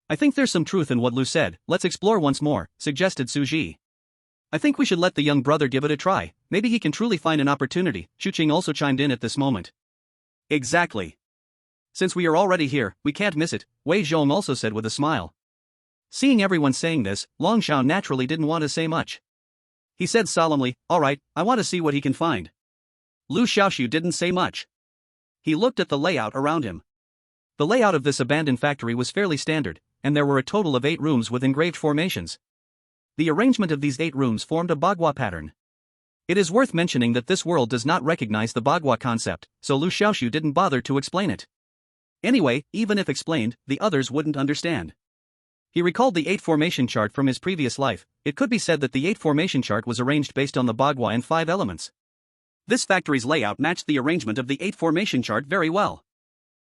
I think there's some truth in what Liu said, let's explore once more, suggested Su Ji. I think we should let the young brother give it a try, maybe he can truly find an opportunity, Chu Qing also chimed in at this moment. Exactly. Since we are already here, we can't miss it, Wei Zhong also said with a smile. Seeing everyone saying this, Long Xiao naturally didn't want to say much. He said solemnly, alright, I want to see what he can find. Liu Xiaoxu didn't say much. He looked at the layout around him. The layout of this abandoned factory was fairly standard, and there were a total of 8 rooms with engraved formations. The arrangement of these 8 rooms formed a bagua pattern. It is worth mentioning that this world does not recognize the bagua concept, so Liu Xiaoxu didn't bother to explain it. Anyway, even if explained, the others wouldn't understand. He recalled the 8 formation chart from his previous life. It could be said that the 8 formation chart was arranged based on the bagua and 5 elements. This factory's layout matched the arrangement of the 8 formation chart very well.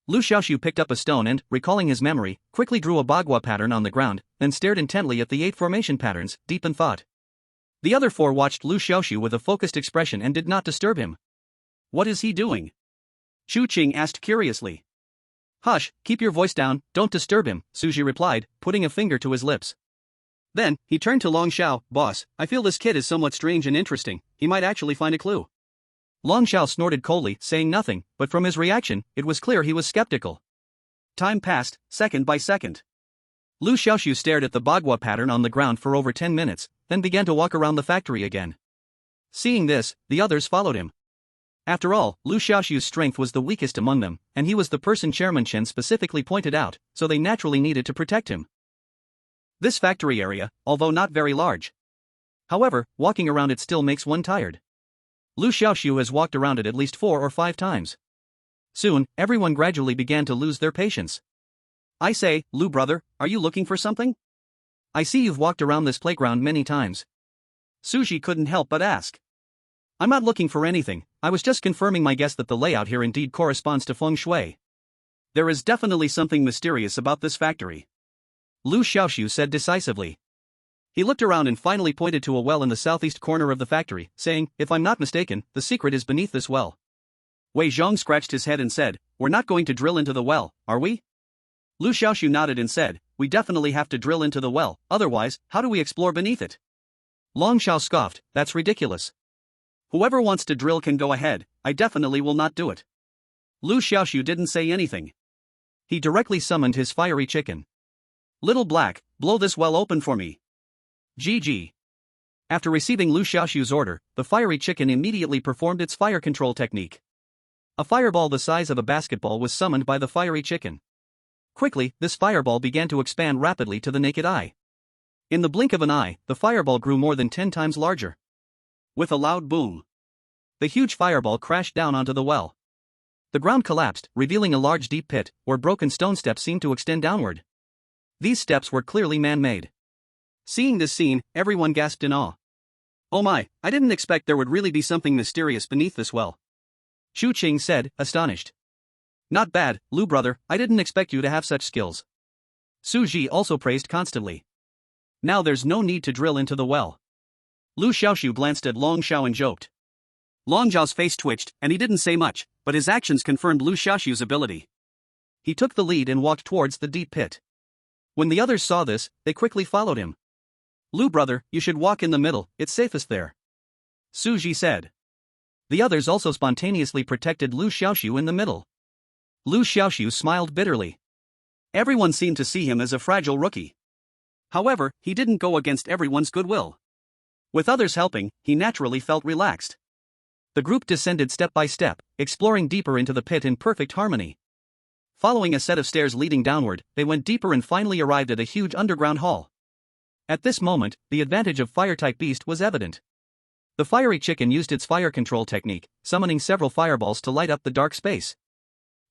Liu Xiaoxu picked up a stone and, recalling his memory, quickly drew a bagua pattern on the ground, then stared intently at the 8 formation patterns, deep in thought. The other 4 watched Liu Xiaoxu with a focused expression and did not disturb him. What is he doing? Chu Qing asked curiously. Hush, keep your voice down, don't disturb him, Su Ji replied, putting a finger to his lips. Then, he turned to Long Xiao, boss, I feel this kid is somewhat strange and interesting, he might actually find a clue. Long Xiao snorted coldly, saying nothing, but from his reaction, it was clear he was skeptical. Time passed, second by second. Liu Xiaoxu stared at the bagua pattern on the ground for over 10 minutes, then began to walk around the factory again. Seeing this, the others followed him. After all, Liu Xiaoxu's strength was the weakest among them, and he was the person Chairman Chen specifically pointed out, so they naturally needed to protect him. This factory area, although not very large. However, walking around it still makes one tired. Liu Xiaoxu has walked around it at least 4 or 5 times. Soon, everyone gradually began to lose their patience. I say, Liu brother, are you looking for something? I see you've walked around this playground many times. Suji couldn't help but ask. I'm not looking for anything, I was just confirming my guess that the layout here indeed corresponds to feng shui. There is definitely something mysterious about this factory. Liu Xiaoxu said decisively. He looked around and finally pointed to a well in the southeast corner of the factory, saying, if I'm not mistaken, the secret is beneath this well. Wei Zhong scratched his head and said, we're not going to drill into the well, are we? Liu Xiaoxu nodded and said, we definitely have to drill into the well, otherwise, how do we explore beneath it? Long Xiao scoffed, that's ridiculous. Whoever wants to drill can go ahead, I definitely will not do it. Liu Xiaoxu didn't say anything. He directly summoned his fiery chicken. Little Black, blow this well open for me. GG. After receiving Liu Xiaoxu's order, the fiery chicken immediately performed its fire control technique. A fireball the size of a basketball was summoned by the fiery chicken. Quickly, this fireball began to expand rapidly to the naked eye. In the blink of an eye, the fireball grew more than 10 times larger. With a loud boom, the huge fireball crashed down onto the well. The ground collapsed, revealing a large deep pit, where broken stone steps seemed to extend downward. These steps were clearly man-made. Seeing this scene, everyone gasped in awe. Oh my, I didn't expect there would really be something mysterious beneath this well. Xu Qing said, astonished. Not bad, Liu brother, I didn't expect you to have such skills. Su Ji also praised constantly. Now there's no need to drill into the well. Liu Xiaoxu glanced at Long Xiao and joked. Long Xiao's face twitched, and he didn't say much, but his actions confirmed Liu Xiaoxu's ability. He took the lead and walked towards the deep pit. When the others saw this, they quickly followed him. Liu brother, you should walk in the middle, it's safest there. Su Ji said. The others also spontaneously protected Liu Xiaoxu in the middle. Liu Xiaoxu smiled bitterly. Everyone seemed to see him as a fragile rookie. However, he didn't go against everyone's goodwill. With others helping, he naturally felt relaxed. The group descended step by step, exploring deeper into the pit in perfect harmony. Following a set of stairs leading downward, they went deeper and finally arrived at a huge underground hall. At this moment, the advantage of fire-type beast was evident. The fiery chicken used its fire control technique, summoning several fireballs to light up the dark space.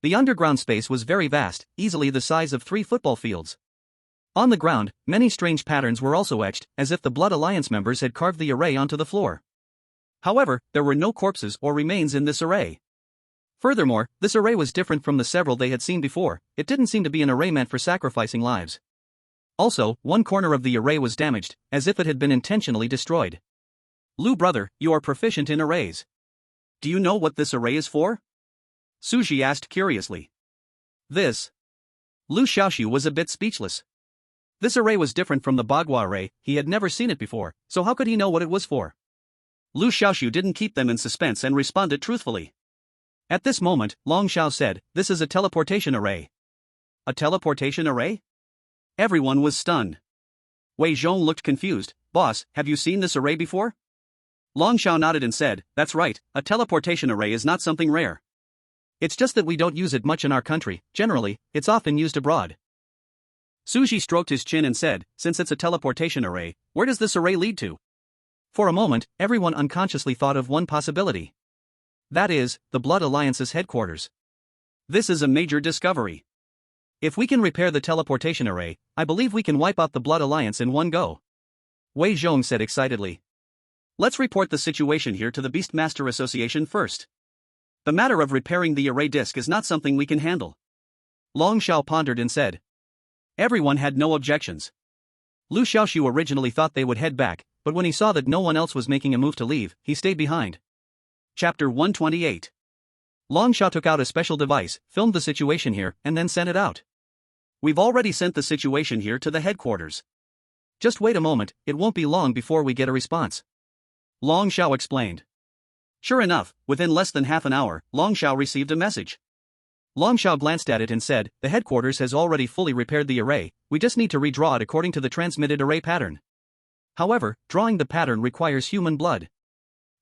The underground space was very vast, easily the size of 3 football fields. On the ground, many strange patterns were also etched, as if the Blood Alliance members had carved the array onto the floor. However, there were no corpses or remains in this array. Furthermore, this array was different from the several they had seen before, it didn't seem to be an array meant for sacrificing lives. Also, one corner of the array was damaged, as if it had been intentionally destroyed. Liu brother, you are proficient in arrays. Do you know what this array is for? Suji asked curiously. This. Liu Xiaoxu was a bit speechless. This array was different from the Bagua array, he had never seen it before, so how could he know what it was for? Liu Xiaoxu didn't keep them in suspense and responded truthfully. At this moment, Long Xiao said, this is a teleportation array. A teleportation array? Everyone was stunned. Wei Zhong looked confused. Boss, have you seen this array before? Long Xiao nodded and said, that's right, a teleportation array is not something rare. It's just that we don't use it much in our country, generally, it's often used abroad. Suji stroked his chin and said, since it's a teleportation array, where does this array lead to? For a moment, everyone unconsciously thought of one possibility. That is, the Blood Alliance's headquarters. This is a major discovery. If we can repair the teleportation array, I believe we can wipe out the Blood Alliance in one go. Wei Zhong said excitedly. Let's report the situation here to the Beastmaster Association first. The matter of repairing the array disk is not something we can handle. Long Xiao pondered and said. Everyone had no objections. Liu Xiaoxu originally thought they would head back, but when he saw that no one else was making a move to leave, he stayed behind. Chapter 128. Long Xiao took out a special device, filmed the situation here, and then sent it out. We've already sent the situation here to the headquarters. Just wait a moment, it won't be long before we get a response. Long Xiao explained. Sure enough, within less than half an hour, Long Xiao received a message. Long Xiao glanced at it and said, the headquarters has already fully repaired the array, we just need to redraw it according to the transmitted array pattern. However, drawing the pattern requires human blood.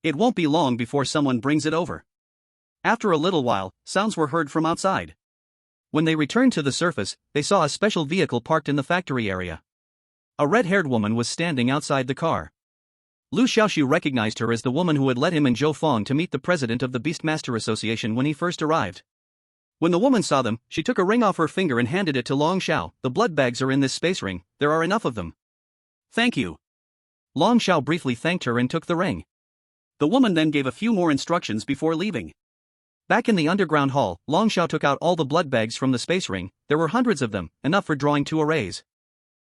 It won't be long before someone brings it over. After a little while, sounds were heard from outside. When they returned to the surface, they saw a special vehicle parked in the factory area. A red-haired woman was standing outside the car. Liu Xiaoxu recognized her as the woman who had led him and Zhou Fong to meet the president of the Beastmaster Association when he first arrived. When the woman saw them, she took a ring off her finger and handed it to Long Xiao. "The blood bags are in this space ring, there are enough of them." "Thank you." Long Xiao briefly thanked her and took the ring. The woman then gave a few more instructions before leaving. Back in the underground hall, Long Xiao took out all the blood bags from the space ring. There were hundreds of them, enough for drawing 2 arrays.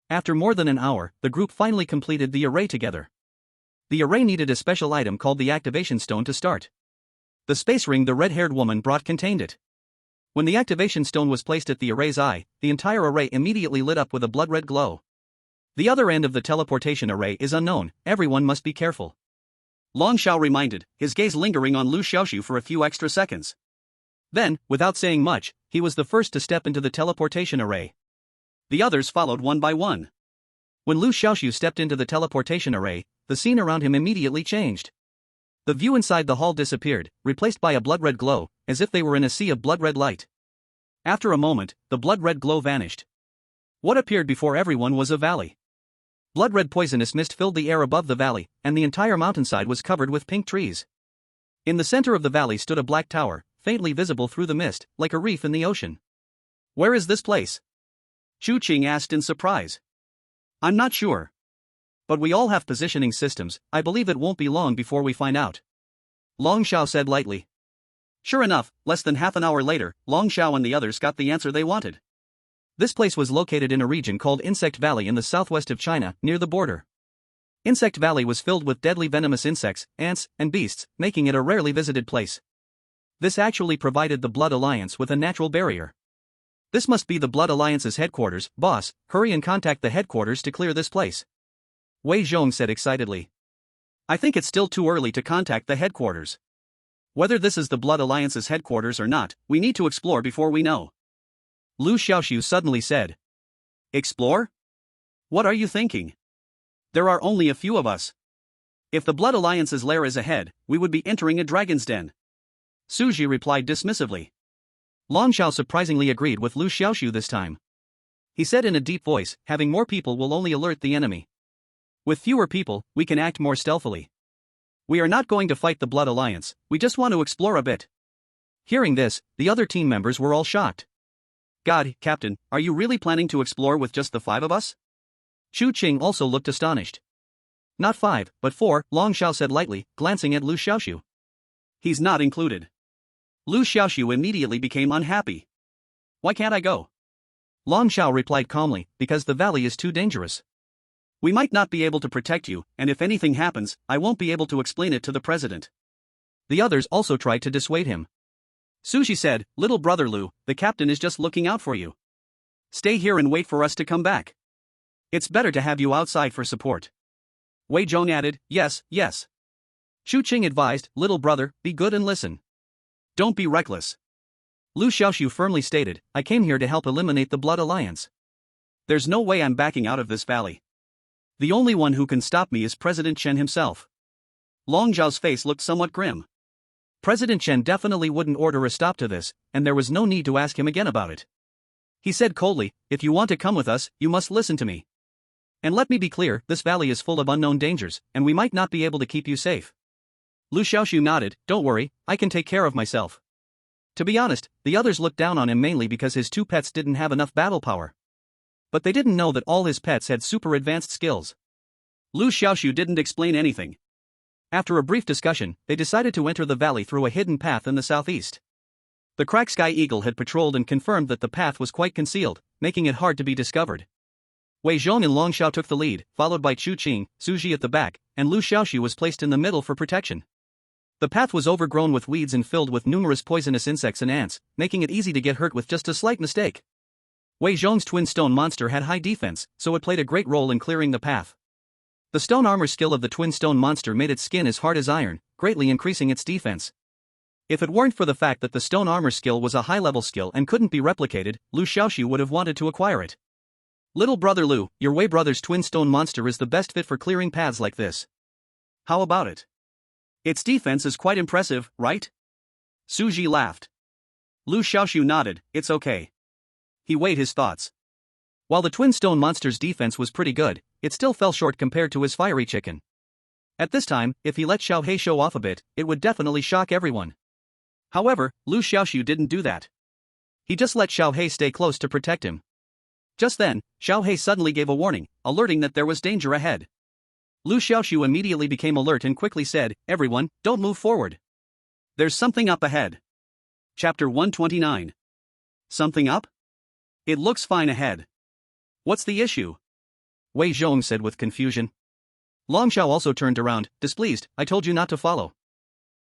After more than an hour, the group finally completed the array together. The array needed a special item called the activation stone to start. The space ring the red-haired woman brought contained it. When the activation stone was placed at the array's eye, the entire array immediately lit up with a blood-red glow. The other end of the teleportation array is unknown, everyone must be careful. Long Xiao reminded, his gaze lingering on Liu Xiaoxu for a few extra seconds. Then, without saying much, he was the first to step into the teleportation array. The others followed one by one. When Liu Xiaoxu stepped into the teleportation array, the scene around him immediately changed. The view inside the hall disappeared, replaced by a blood-red glow, as if they were in a sea of blood-red light. After a moment, the blood-red glow vanished. What appeared before everyone was a valley. Blood-red poisonous mist filled the air above the valley, and the entire mountainside was covered with pink trees. In the center of the valley stood a black tower, faintly visible through the mist, like a reef in the ocean. "Where is this place?" Chu Qing asked in surprise. "I'm not sure. But we all have positioning systems, I believe it won't be long before we find out." Long Xiao said lightly. Sure enough, less than half an hour later, Long Xiao and the others got the answer they wanted. This place was located in a region called Insect Valley in the southwest of China, near the border. Insect Valley was filled with deadly venomous insects, ants, and beasts, making it a rarely visited place. This actually provided the Blood Alliance with a natural barrier. "This must be the Blood Alliance's headquarters, boss, hurry and contact the headquarters to clear this place," Wei Zhong said excitedly. "I think it's still too early to contact the headquarters. Whether this is the Blood Alliance's headquarters or not, we need to explore before we know." Liu Xiaoxu suddenly said. "Explore? What are you thinking? There are only a few of us. If the Blood Alliance's lair is ahead, we would be entering a dragon's den." Suji replied dismissively. Long Xiao surprisingly agreed with Liu Xiaoxu this time. He said in a deep voice, "Having more people will only alert the enemy. With fewer people, we can act more stealthily. We are not going to fight the Blood Alliance, we just want to explore a bit." Hearing this, the other team members were all shocked. "God, Captain, are you really planning to explore with just the 5 of us?" Chu Qing also looked astonished. "Not 5, but 4, Long Xiao said lightly, glancing at Liu Xiaoxu. "He's not included." Liu Xiaoxu immediately became unhappy. "Why can't I go?" Long Xiao replied calmly, "Because the valley is too dangerous. We might not be able to protect you, and if anything happens, I won't be able to explain it to the president." The others also tried to dissuade him. Suji said, "Little brother Liu, the captain is just looking out for you. Stay here and wait for us to come back. It's better to have you outside for support." Wei Zhong added, "Yes, yes." Chu Qing advised, "Little brother, be good and listen. Don't be reckless." Liu Xiaoxu firmly stated, "I came here to help eliminate the Blood Alliance. There's no way I'm backing out of this valley. The only one who can stop me is President Chen himself." Long Zhao's face looked somewhat grim. President Chen definitely wouldn't order a stop to this, and there was no need to ask him again about it. He said coldly, "If you want to come with us, you must listen to me. And let me be clear, this valley is full of unknown dangers, and we might not be able to keep you safe." Liu Xiaoxu nodded, "Don't worry, I can take care of myself." To be honest, the others looked down on him mainly because his 2 pets didn't have enough battle power. But they didn't know that all his pets had super advanced skills. Liu Xiaoxu didn't explain anything. After a brief discussion, they decided to enter the valley through a hidden path in the southeast. The Crack Sky Eagle had patrolled and confirmed that the path was quite concealed, making it hard to be discovered. Wei Zhong and Long Xiao took the lead, followed by Chu Qing, Suji at the back, and Liu Xiaoxu was placed in the middle for protection. The path was overgrown with weeds and filled with numerous poisonous insects and ants, making it easy to get hurt with just a slight mistake. Wei Zhong's twin stone monster had high defense, so it played a great role in clearing the path. The stone armor skill of the twin stone monster made its skin as hard as iron, greatly increasing its defense. If it weren't for the fact that the stone armor skill was a high-level skill and couldn't be replicated, Liu Xiaoxu would have wanted to acquire it. "Little brother Liu, your Wei brother's twin stone monster is the best fit for clearing paths like this. How about it? Its defense is quite impressive, right?" Suji laughed. Liu Xiaoxu nodded, it's okay. He weighed his thoughts. While the twin stone monster's defense was pretty good, it still fell short compared to his fiery chicken. At this time, if he let Xiao Hei show off a bit, it would definitely shock everyone. However, Liu Xiaoxu didn't do that. He just let Xiao Hei stay close to protect him. Just then, Xiao Hei suddenly gave a warning, alerting that there was danger ahead. Liu Xiaoxu immediately became alert and quickly said, everyone, don't move forward. There's something up ahead. Chapter 129. Something up? It looks fine ahead. What's the issue? Wei Zhong said with confusion. Long Xiao also turned around, displeased, I told you not to follow.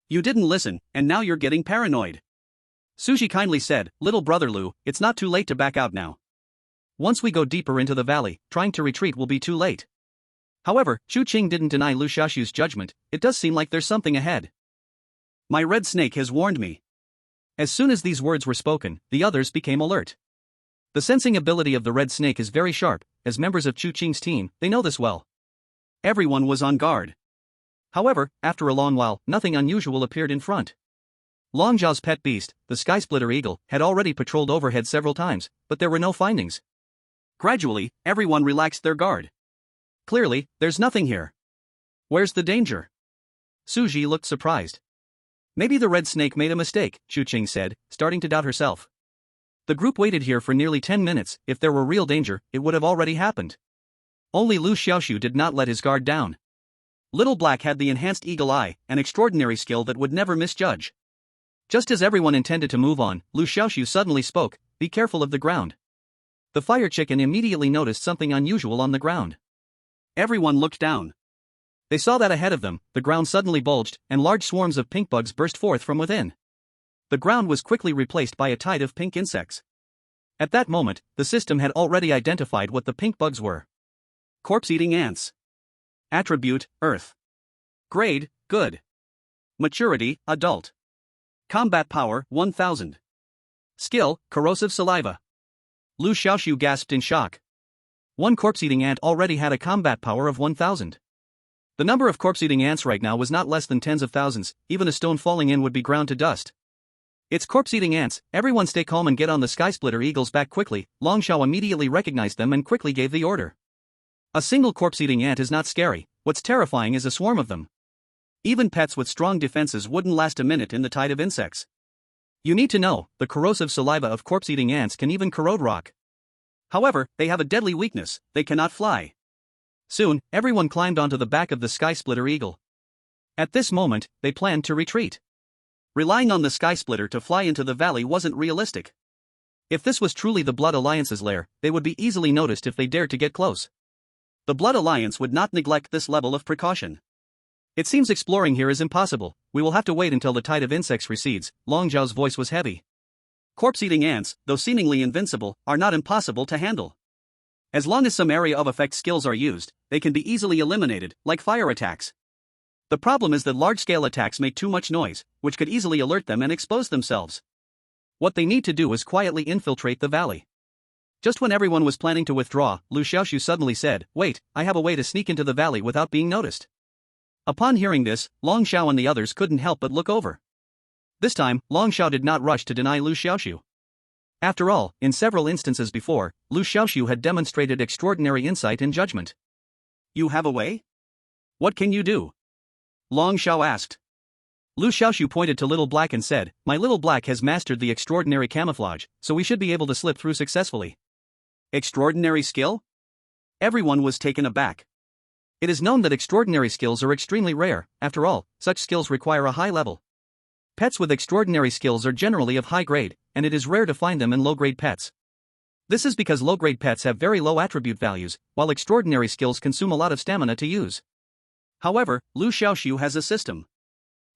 You didn't listen, and now you're getting paranoid. Suji kindly said, little brother Liu, it's not too late to back out now. Once we go deeper into the valley, trying to retreat will be too late. However, Chu Qing didn't deny Liu Xiaoxu's judgment, it does seem like there's something ahead. My red snake has warned me. As soon as these words were spoken, the others became alert. The sensing ability of the red snake is very sharp, as members of Chu Qing's team, they know this well. Everyone was on guard. However, after a long while, nothing unusual appeared in front. Long Zhao's pet beast, the sky-splitter eagle, had already patrolled overhead several times, but there were no findings. Gradually, everyone relaxed their guard. Clearly, there's nothing here. Where's the danger? Suji looked surprised. Maybe the red snake made a mistake, Chu Qing said, starting to doubt herself. The group waited here for nearly 10 minutes, if there were real danger, it would have already happened. Only Liu Xiaoxu did not let his guard down. Little Black had the enhanced eagle eye, an extraordinary skill that would never misjudge. Just as everyone intended to move on, Liu Xiaoxu suddenly spoke, be careful of the ground. The fire chicken immediately noticed something unusual on the ground. Everyone looked down. They saw that ahead of them, the ground suddenly bulged, and large swarms of pink bugs burst forth from within. The ground was quickly replaced by a tide of pink insects. At that moment, the system had already identified what the pink bugs were. Corpse-eating ants. Attribute, Earth. Grade, Good. Maturity, Adult. Combat power, 1000. Skill, Corrosive saliva. Liu Xiaoxu gasped in shock. One corpse-eating ant already had a combat power of 1000. The number of corpse-eating ants right now was not less than tens of thousands, even a stone falling in would be ground to dust. It's corpse-eating ants, everyone stay calm and get on the sky-splitter eagles back quickly. Long Xiao immediately recognized them and quickly gave the order. A single corpse-eating ant is not scary, what's terrifying is a swarm of them. Even pets with strong defenses wouldn't last a minute in the tide of insects. You need to know, the corrosive saliva of corpse-eating ants can even corrode rock. However, they have a deadly weakness, they cannot fly. Soon, everyone climbed onto the back of the sky-splitter eagle. At this moment, they planned to retreat. Relying on the sky-splitter to fly into the valley wasn't realistic. If this was truly the Blood Alliance's lair, they would be easily noticed if they dared to get close. The Blood Alliance would not neglect this level of precaution. It seems exploring here is impossible, we will have to wait until the tide of insects recedes. Long Zhao's voice was heavy. Corpse-eating ants, though seemingly invincible, are not impossible to handle. As long as some area of effect skills are used, they can be easily eliminated, like fire attacks. The problem is that large-scale attacks make too much noise, which could easily alert them and expose themselves. What they need to do is quietly infiltrate the valley. Just when everyone was planning to withdraw, Liu Xiaoxu suddenly said, wait, I have a way to sneak into the valley without being noticed. Upon hearing this, Long Xiao and the others couldn't help but look over. This time, Long Xiao did not rush to deny Liu Xiaoxu. After all, in several instances before, Liu Xiaoxu had demonstrated extraordinary insight and judgment. You have a way? What can you do? Long Xiao asked. Liu Xiaoxu pointed to Little Black and said, my Little Black has mastered the extraordinary camouflage, so we should be able to slip through successfully. Extraordinary skill? Everyone was taken aback. It is known that extraordinary skills are extremely rare, after all, such skills require a high level. Pets with extraordinary skills are generally of high grade, and it is rare to find them in low-grade pets. This is because low-grade pets have very low attribute values, while extraordinary skills consume a lot of stamina to use. However, Liu Xiaoxu has a system.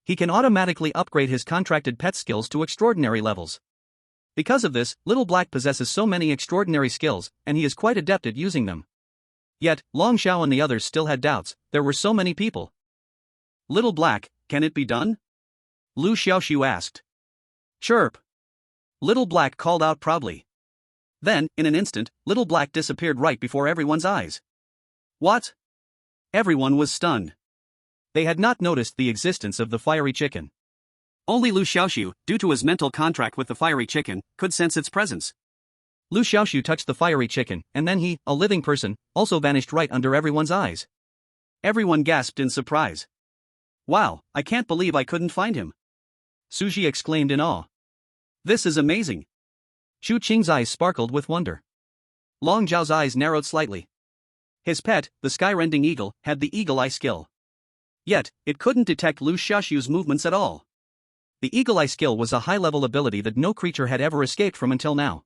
He can automatically upgrade his contracted pet skills to extraordinary levels. Because of this, Little Black possesses so many extraordinary skills, and he is quite adept at using them. Yet, Long Xiao and the others still had doubts, there were so many people. Little Black, can it be done? Liu Xiaoxu asked. Chirp! Little Black called out proudly. Then, in an instant, Little Black disappeared right before everyone's eyes. What? Everyone was stunned. They had not noticed the existence of the fiery chicken. Only Liu Xiaoxu, due to his mental contract with the fiery chicken, could sense its presence. Liu Xiaoxu touched the fiery chicken, and then he, a living person, also vanished right under everyone's eyes. Everyone gasped in surprise. Wow, I can't believe I couldn't find him. Suji exclaimed in awe. This is amazing. Xu Qing's eyes sparkled with wonder. Long Zhao's eyes narrowed slightly. His pet, the sky-rending eagle, had the eagle eye skill. Yet, it couldn't detect Liu Xiaoxu's movements at all. The eagle eye skill was a high-level ability that no creature had ever escaped from until now.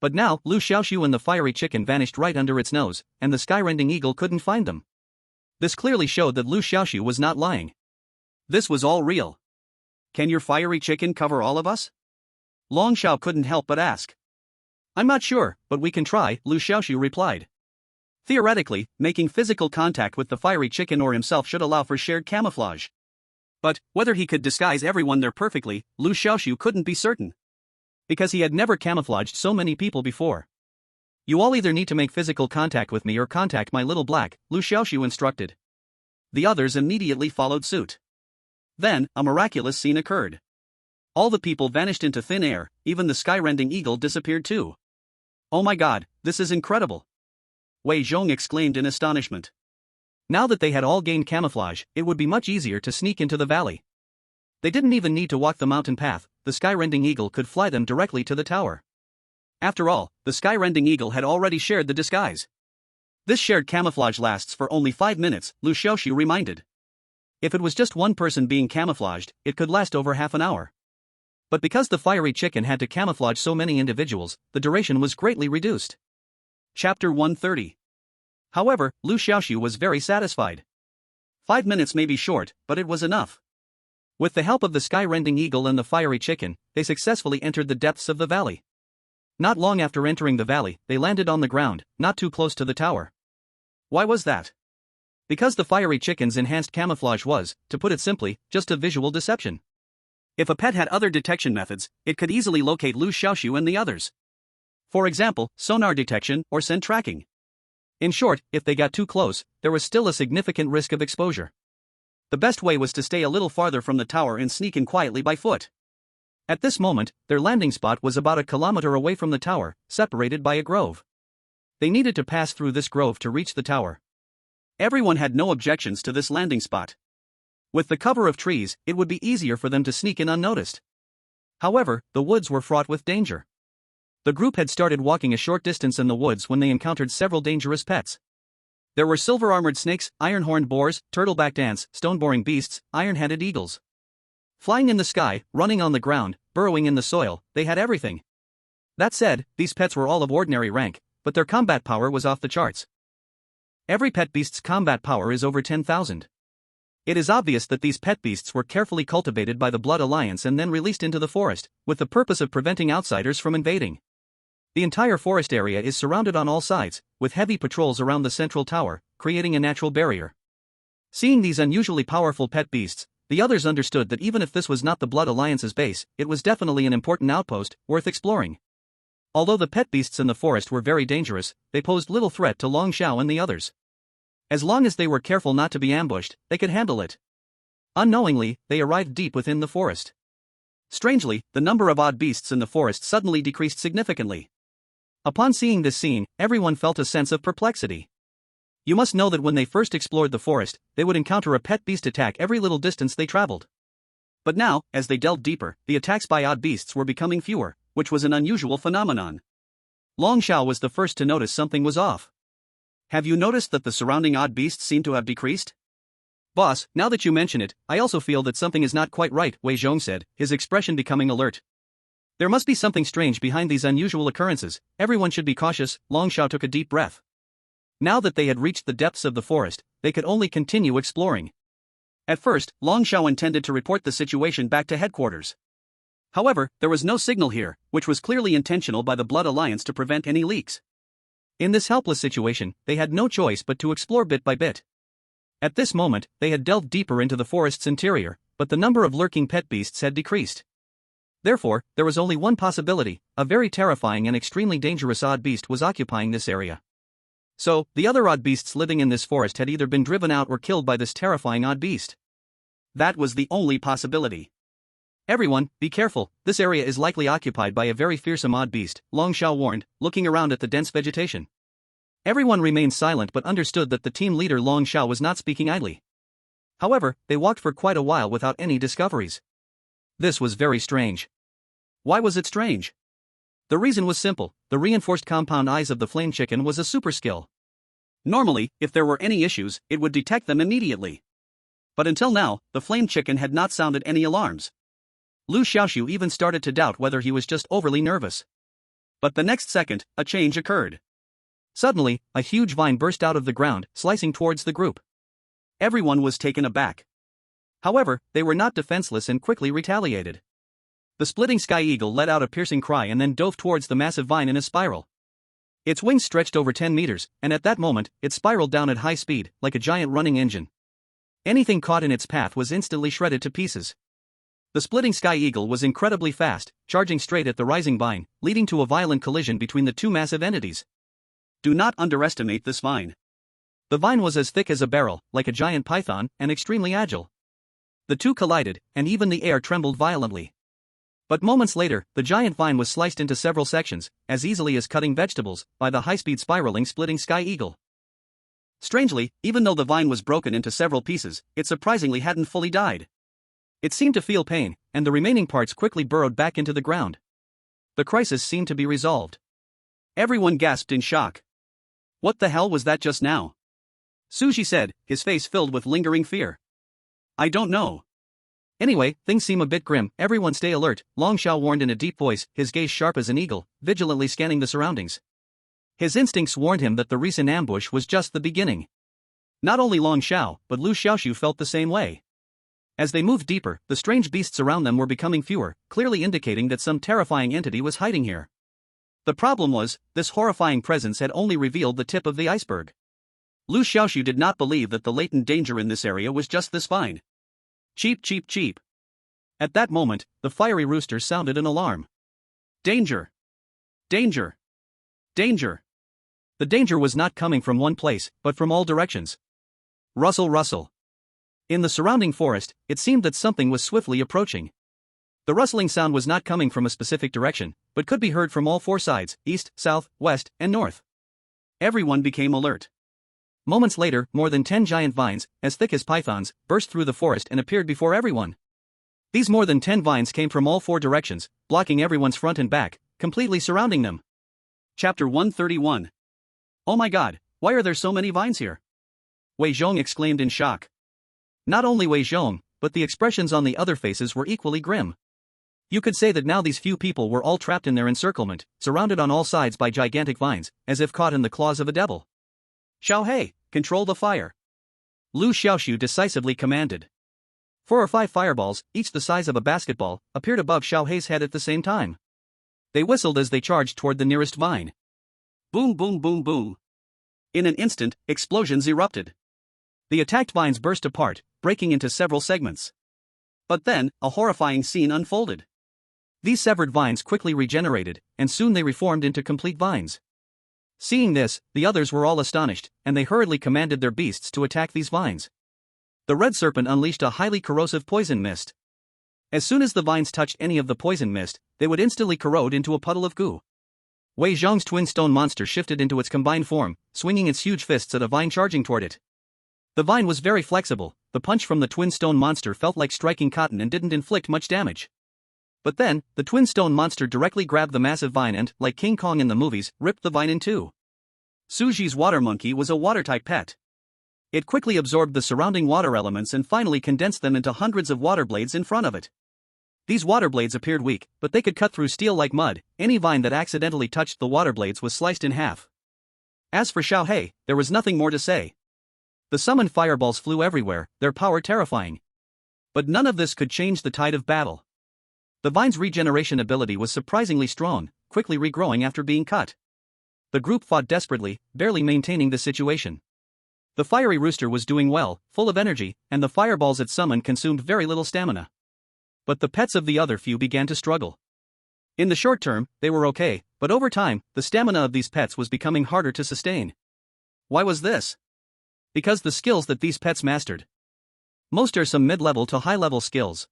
But now, Liu Xiaoxu and the fiery chicken vanished right under its nose, and the sky-rending eagle couldn't find them. This clearly showed that Liu Xiaoxu was not lying. This was all real. Can your fiery chicken cover all of us? Long Xiao couldn't help but ask. I'm not sure, but we can try, Liu Xiaoxu replied. Theoretically, making physical contact with the fiery chicken or himself should allow for shared camouflage. But, whether he could disguise everyone there perfectly, Liu Xiaoxu couldn't be certain. Because he had never camouflaged so many people before. You all either need to make physical contact with me or contact my little black, Liu Xiaoxu instructed. The others immediately followed suit. Then, a miraculous scene occurred. All the people vanished into thin air, even the sky-rending eagle disappeared too. Oh my god, this is incredible! Wei Zhong exclaimed in astonishment. Now that they had all gained camouflage, it would be much easier to sneak into the valley. They didn't even need to walk the mountain path, the sky-rending eagle could fly them directly to the tower. After all, the sky-rending eagle had already shared the disguise. This shared camouflage lasts for only 5 minutes, Liu Xiaoxu reminded. If it was just one person being camouflaged, it could last over half an hour. But because the fiery chicken had to camouflage so many individuals, the duration was greatly reduced. Chapter 130. However, Liu Xiaoxu was very satisfied. 5 minutes may be short, but it was enough. With the help of the sky-rending eagle and the fiery chicken, they successfully entered the depths of the valley. Not long after entering the valley, they landed on the ground, not too close to the tower. Why was that? Because the fiery chicken's enhanced camouflage was, to put it simply, just a visual deception. If a pet had other detection methods, it could easily locate Liu Xiaoxu and the others. For example, sonar detection or scent tracking. In short, if they got too close, there was still a significant risk of exposure. The best way was to stay a little farther from the tower and sneak in quietly by foot. At this moment, their landing spot was about 1 kilometer away from the tower, separated by a grove. They needed to pass through this grove to reach the tower. Everyone had no objections to this landing spot. With the cover of trees, it would be easier for them to sneak in unnoticed. However, the woods were fraught with danger. The group had started walking a short distance in the woods when they encountered several dangerous pets. There were silver-armored snakes, iron-horned boars, turtle-backed ants, stone-boring beasts, iron-headed eagles. Flying in the sky, running on the ground, burrowing in the soil, they had everything. That said, these pets were all of ordinary rank, but their combat power was off the charts. Every pet beast's combat power is over 10,000. It is obvious that these pet beasts were carefully cultivated by the Blood Alliance and then released into the forest, with the purpose of preventing outsiders from invading. The entire forest area is surrounded on all sides, with heavy patrols around the central tower, creating a natural barrier. Seeing these unusually powerful pet beasts, the others understood that even if this was not the Blood Alliance's base, it was definitely an important outpost, worth exploring. Although the pet beasts in the forest were very dangerous, they posed little threat to Long Xiao and the others. As long as they were careful not to be ambushed, they could handle it. Unknowingly, they arrived deep within the forest. Strangely, the number of odd beasts in the forest suddenly decreased significantly. Upon seeing this scene, everyone felt a sense of perplexity. You must know that when they first explored the forest, they would encounter a pet beast attack every little distance they traveled. But now, as they delved deeper, the attacks by odd beasts were becoming fewer, which was an unusual phenomenon. Long Xiao was the first to notice something was off. Have you noticed that the surrounding odd beasts seem to have decreased? Boss, now that you mention it, I also feel that something is not quite right, Wei Zhong said, his expression becoming alert. There must be something strange behind these unusual occurrences, everyone should be cautious. Long Xiao took a deep breath. Now that they had reached the depths of the forest, they could only continue exploring. At first, Long Xiao intended to report the situation back to headquarters. However, there was no signal here, which was clearly intentional by the Blood Alliance to prevent any leaks. In this helpless situation, they had no choice but to explore bit by bit. At this moment, they had delved deeper into the forest's interior, but the number of lurking pet beasts had decreased. Therefore, there was only one possibility: a very terrifying and extremely dangerous odd beast was occupying this area. So, the other odd beasts living in this forest had either been driven out or killed by this terrifying odd beast. That was the only possibility. Everyone, be careful, this area is likely occupied by a very fearsome odd beast, Long Xiao warned, looking around at the dense vegetation. Everyone remained silent but understood that the team leader Long Xiao was not speaking idly. However, they walked for quite a while without any discoveries. This was very strange. Why was it strange? The reason was simple: the reinforced compound eyes of the flame chicken was a super skill. Normally, if there were any issues, it would detect them immediately. But until now, the flame chicken had not sounded any alarms. Liu Xiaoxu even started to doubt whether he was just overly nervous. But the next second, a change occurred. Suddenly, a huge vine burst out of the ground, slicing towards the group. Everyone was taken aback. However, they were not defenseless and quickly retaliated. The splitting sky eagle let out a piercing cry and then dove towards the massive vine in a spiral. Its wings stretched over 10 meters, and at that moment, it spiraled down at high speed, like a giant running engine. Anything caught in its path was instantly shredded to pieces. The splitting sky eagle was incredibly fast, charging straight at the rising vine, leading to a violent collision between the two massive entities. Do not underestimate this vine. The vine was as thick as a barrel, like a giant python, and extremely agile. The two collided, and even the air trembled violently. But moments later, the giant vine was sliced into several sections, as easily as cutting vegetables, by the high-speed spiraling splitting sky eagle. Strangely, even though the vine was broken into several pieces, it surprisingly hadn't fully died. It seemed to feel pain, and the remaining parts quickly burrowed back into the ground. The crisis seemed to be resolved. Everyone gasped in shock. What the hell was that just now? Suji said, his face filled with lingering fear. I don't know. Anyway, things seem a bit grim, everyone stay alert, Long Xiao warned in a deep voice, his gaze sharp as an eagle, vigilantly scanning the surroundings. His instincts warned him that the recent ambush was just the beginning. Not only Long Xiao, but Liu Xiaoxu felt the same way. As they moved deeper, the strange beasts around them were becoming fewer, clearly indicating that some terrifying entity was hiding here. The problem was, this horrifying presence had only revealed the tip of the iceberg. Liu Xiaoxu did not believe that the latent danger in this area was just this vine. Cheep cheep cheep. At that moment, the fiery rooster sounded an alarm. Danger! Danger! Danger! The danger was not coming from one place, but from all directions. Rustle rustle. In the surrounding forest, it seemed that something was swiftly approaching. The rustling sound was not coming from a specific direction, but could be heard from all four sides, east, south, west, and north. Everyone became alert. Moments later, more than 10 giant vines, as thick as pythons, burst through the forest and appeared before everyone. These more than 10 vines came from all four directions, blocking everyone's front and back, completely surrounding them. Chapter 131. Oh my god, why are there so many vines here? Wei Zhong exclaimed in shock. Not only Wei Zhong, but the expressions on the other faces were equally grim. You could say that now these few people were all trapped in their encirclement, surrounded on all sides by gigantic vines, as if caught in the claws of a devil. Xiaohei, control the fire. Liu Xiaoxu decisively commanded. 4 or 5 fireballs, each the size of a basketball, appeared above Xiaohei's head at the same time. They whistled as they charged toward the nearest vine. Boom boom boom boom. In an instant, explosions erupted. The attacked vines burst apart, breaking into several segments. But then, a horrifying scene unfolded. These severed vines quickly regenerated, and soon they reformed into complete vines. Seeing this, the others were all astonished, and they hurriedly commanded their beasts to attack these vines. The red serpent unleashed a highly corrosive poison mist. As soon as the vines touched any of the poison mist, they would instantly corrode into a puddle of goo. Wei Zhong's twin stone monster shifted into its combined form, swinging its huge fists at a vine charging toward it. The vine was very flexible, the punch from the twin stone monster felt like striking cotton and didn't inflict much damage. But then, the twin stone monster directly grabbed the massive vine and, like King Kong in the movies, ripped the vine in two. Suji's water monkey was a watertight pet. It quickly absorbed the surrounding water elements and finally condensed them into hundreds of water blades in front of it. These water blades appeared weak, but they could cut through steel like mud. Any vine that accidentally touched the water blades was sliced in half. As for Xiaohei, there was nothing more to say. The summoned fireballs flew everywhere, their power terrifying. But none of this could change the tide of battle. The vine's regeneration ability was surprisingly strong, quickly regrowing after being cut. The group fought desperately, barely maintaining the situation. The fiery rooster was doing well, full of energy, and the fireballs it summoned consumed very little stamina. But the pets of the other few began to struggle. In the short term, they were okay, but over time, the stamina of these pets was becoming harder to sustain. Why was this? Because the skills that these pets mastered. Most are some mid-level to high-level skills.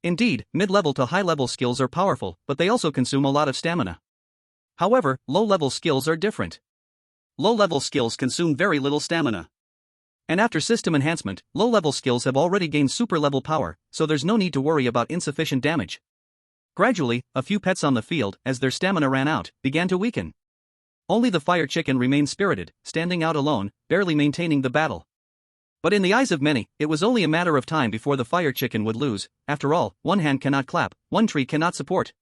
Indeed, mid-level to high-level skills are powerful, but they also consume a lot of stamina. However, low-level skills are different. Low-level skills consume very little stamina. And after system enhancement, low-level skills have already gained super-level power, so there's no need to worry about insufficient damage. Gradually, a few pets on the field, as their stamina ran out, began to weaken. Only the fire chicken remained spirited, standing out alone, barely maintaining the battle. But in the eyes of many, it was only a matter of time before the fire chicken would lose. After all, one hand cannot clap, one tree cannot support.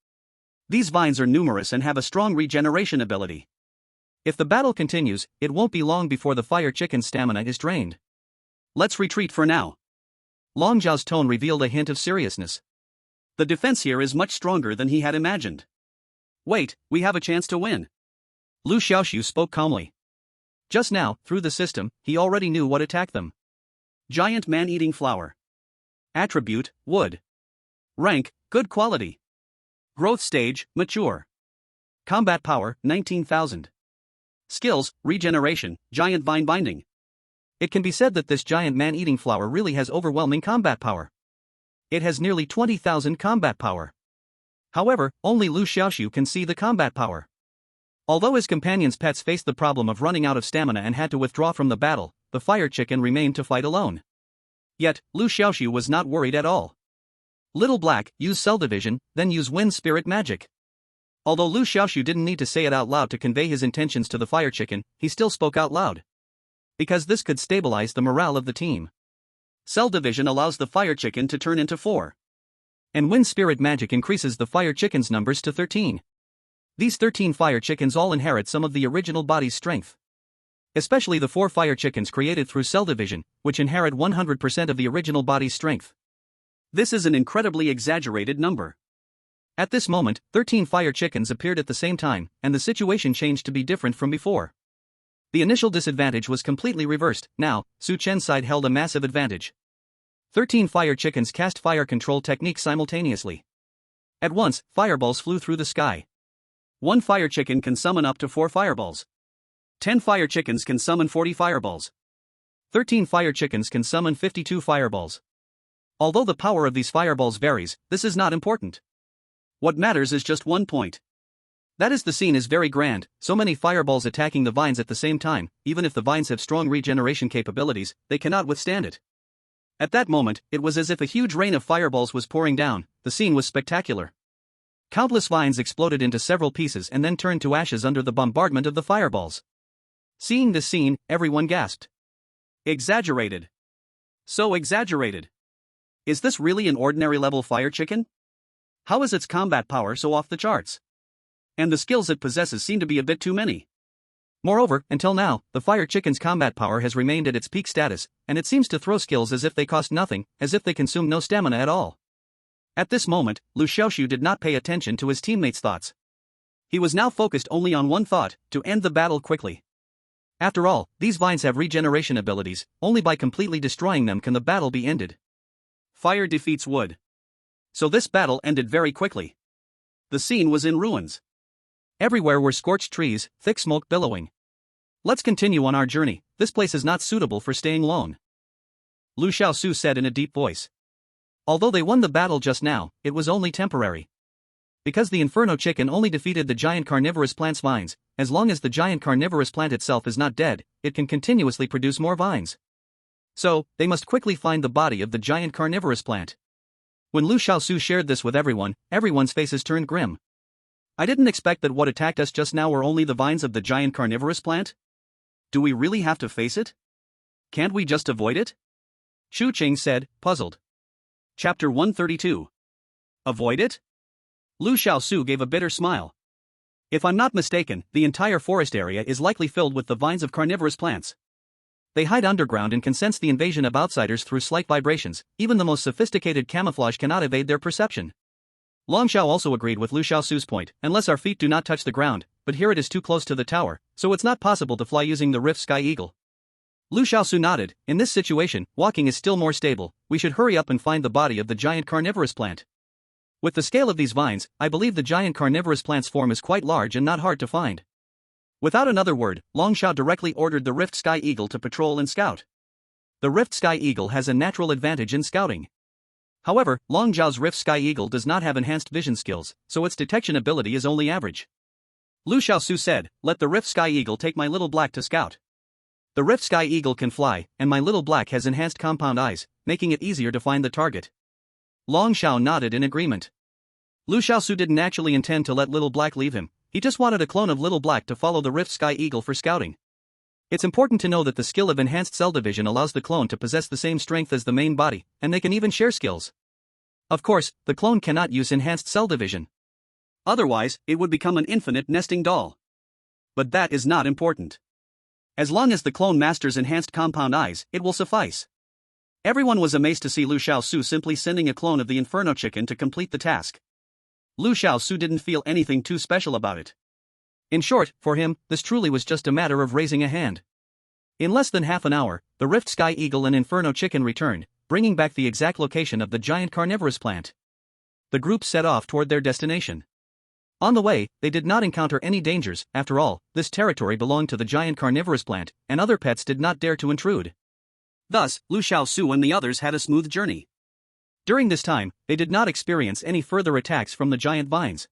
These vines are numerous and have a strong regeneration ability. If the battle continues, it won't be long before the fire chicken's stamina is drained. Let's retreat for now. Long Zhao's tone revealed a hint of seriousness. The defense here is much stronger than he had imagined. Wait, we have a chance to win. Liu Xiaoxu spoke calmly. Just now, through the system, he already knew what attacked them. Giant man-eating flower. Attribute, wood. Rank, good quality. Growth stage, mature. Combat power, 19,000. Skills, regeneration, giant vine binding. It can be said that this giant man-eating flower really has overwhelming combat power. It has nearly 20,000 combat power. However, only Liu Xiaoxu can see the combat power. Although his companion's pets faced the problem of running out of stamina and had to withdraw from the battle, the fire chicken remained to fight alone. Yet, Liu Xiaoxu was not worried at all. Little Black, use Cell Division, then use Wind Spirit Magic. Although Liu Xiaoxu didn't need to say it out loud to convey his intentions to the fire chicken, he still spoke out loud. Because this could stabilize the morale of the team. Cell Division allows the fire chicken to turn into 4. And Wind Spirit Magic increases the fire chicken's numbers to 13. These 13 fire chickens all inherit some of the original body's strength. Especially the 4 fire chickens created through Cell Division, which inherit 100% of the original body's strength. This is an incredibly exaggerated number. At this moment, 13 fire chickens appeared at the same time, and the situation changed to be different from before. The initial disadvantage was completely reversed. Now, Su Chen's side held a massive advantage. 13 fire chickens cast fire control techniques simultaneously. At once, fireballs flew through the sky. One fire chicken can summon up to 4 fireballs. 10 fire chickens can summon 40 fireballs. 13 fire chickens can summon 52 fireballs. Although the power of these fireballs varies, this is not important. What matters is just one point. That is, the scene is very grand, so many fireballs attacking the vines at the same time. Even if the vines have strong regeneration capabilities, they cannot withstand it. At that moment, it was as if a huge rain of fireballs was pouring down. The scene was spectacular. Countless vines exploded into several pieces and then turned to ashes under the bombardment of the fireballs. Seeing this scene, everyone gasped. Exaggerated. So exaggerated. Is this really an ordinary level fire chicken? How is its combat power so off the charts? And the skills it possesses seem to be a bit too many. Moreover, until now, the fire chicken's combat power has remained at its peak status, and it seems to throw skills as if they cost nothing, as if they consume no stamina at all. At this moment, Liu Xiaoxu did not pay attention to his teammates' thoughts. He was now focused only on one thought: to end the battle quickly. After all, these vines have regeneration abilities. Only by completely destroying them can the battle be ended. Fire defeats wood. So this battle ended very quickly. The scene was in ruins. Everywhere were scorched trees, thick smoke billowing. Let's continue on our journey. This place is not suitable for staying alone, Liu Xiaoxu said in a deep voice. Although they won the battle just now, it was only temporary. Because the Inferno Chicken only defeated the giant carnivorous plant's vines, as long as the giant carnivorous plant itself is not dead, it can continuously produce more vines. So, they must quickly find the body of the giant carnivorous plant. When Liu Xiaoxu shared this with everyone, everyone's faces turned grim. I didn't expect that what attacked us just now were only the vines of the giant carnivorous plant. Do we really have to face it? Can't we just avoid it? Chu Qing said, puzzled. Chapter 132. Avoid it? Liu Xiaoxu gave a bitter smile. If I'm not mistaken, the entire forest area is likely filled with the vines of carnivorous plants. They hide underground and can sense the invasion of outsiders through slight vibrations. Even the most sophisticated camouflage cannot evade their perception. Long Xiao also agreed with Liu Xiaoxu's point, unless our feet do not touch the ground, but here it is too close to the tower, so it's not possible to fly using the Rift Sky Eagle. Liu Xiaoxu nodded. In this situation, walking is still more stable. We should hurry up and find the body of the giant carnivorous plant. With the scale of these vines, I believe the giant carnivorous plant's form is quite large and not hard to find. Without another word, Long Xiao directly ordered the Rift Sky Eagle to patrol and scout. The Rift Sky Eagle has a natural advantage in scouting. However, Long Zhao's Rift Sky Eagle does not have enhanced vision skills, so its detection ability is only average. Liu Xiaoxu said, "Let the Rift Sky Eagle take my little black to scout." The Rift Sky Eagle can fly, and my little black has enhanced compound eyes, making it easier to find the target. Long Xiao nodded in agreement. Liu Xiaoxu didn't actually intend to let little black leave him, he just wanted a clone of little black to follow the Rift Sky Eagle for scouting. It's important to know that the skill of enhanced cell division allows the clone to possess the same strength as the main body, and they can even share skills. Of course, the clone cannot use enhanced cell division. Otherwise, it would become an infinite nesting doll. But that is not important. As long as the clone masters enhanced compound eyes, it will suffice. Everyone was amazed to see Liu Xiaoxu simply sending a clone of the Inferno Chicken to complete the task. Liu Xiaoxu didn't feel anything too special about it. In short, for him, this truly was just a matter of raising a hand. In less than half an hour, the Rift Sky Eagle and Inferno Chicken returned, bringing back the exact location of the giant carnivorous plant. The group set off toward their destination. On the way, they did not encounter any dangers. After all, this territory belonged to the giant carnivorous plant, and other pets did not dare to intrude. Thus, Liu Xiaoxu and the others had a smooth journey. During this time, they did not experience any further attacks from the giant vines.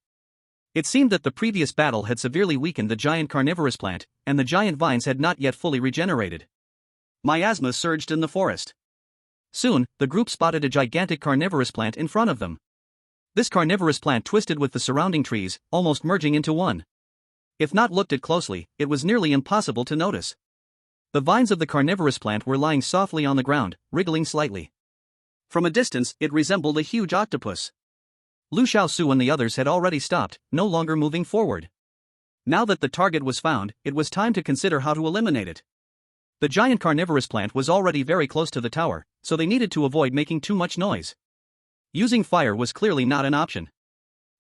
It seemed that the previous battle had severely weakened the giant carnivorous plant, and the giant vines had not yet fully regenerated. Miasma surged in the forest. Soon, the group spotted a gigantic carnivorous plant in front of them. This carnivorous plant twisted with the surrounding trees, almost merging into one. If not looked at closely, it was nearly impossible to notice. The vines of the carnivorous plant were lying softly on the ground, wriggling slightly. From a distance, it resembled a huge octopus. Liu Xiaoxu and the others had already stopped, no longer moving forward. Now that the target was found, it was time to consider how to eliminate it. The giant carnivorous plant was already very close to the tower, so they needed to avoid making too much noise. Using fire was clearly not an option.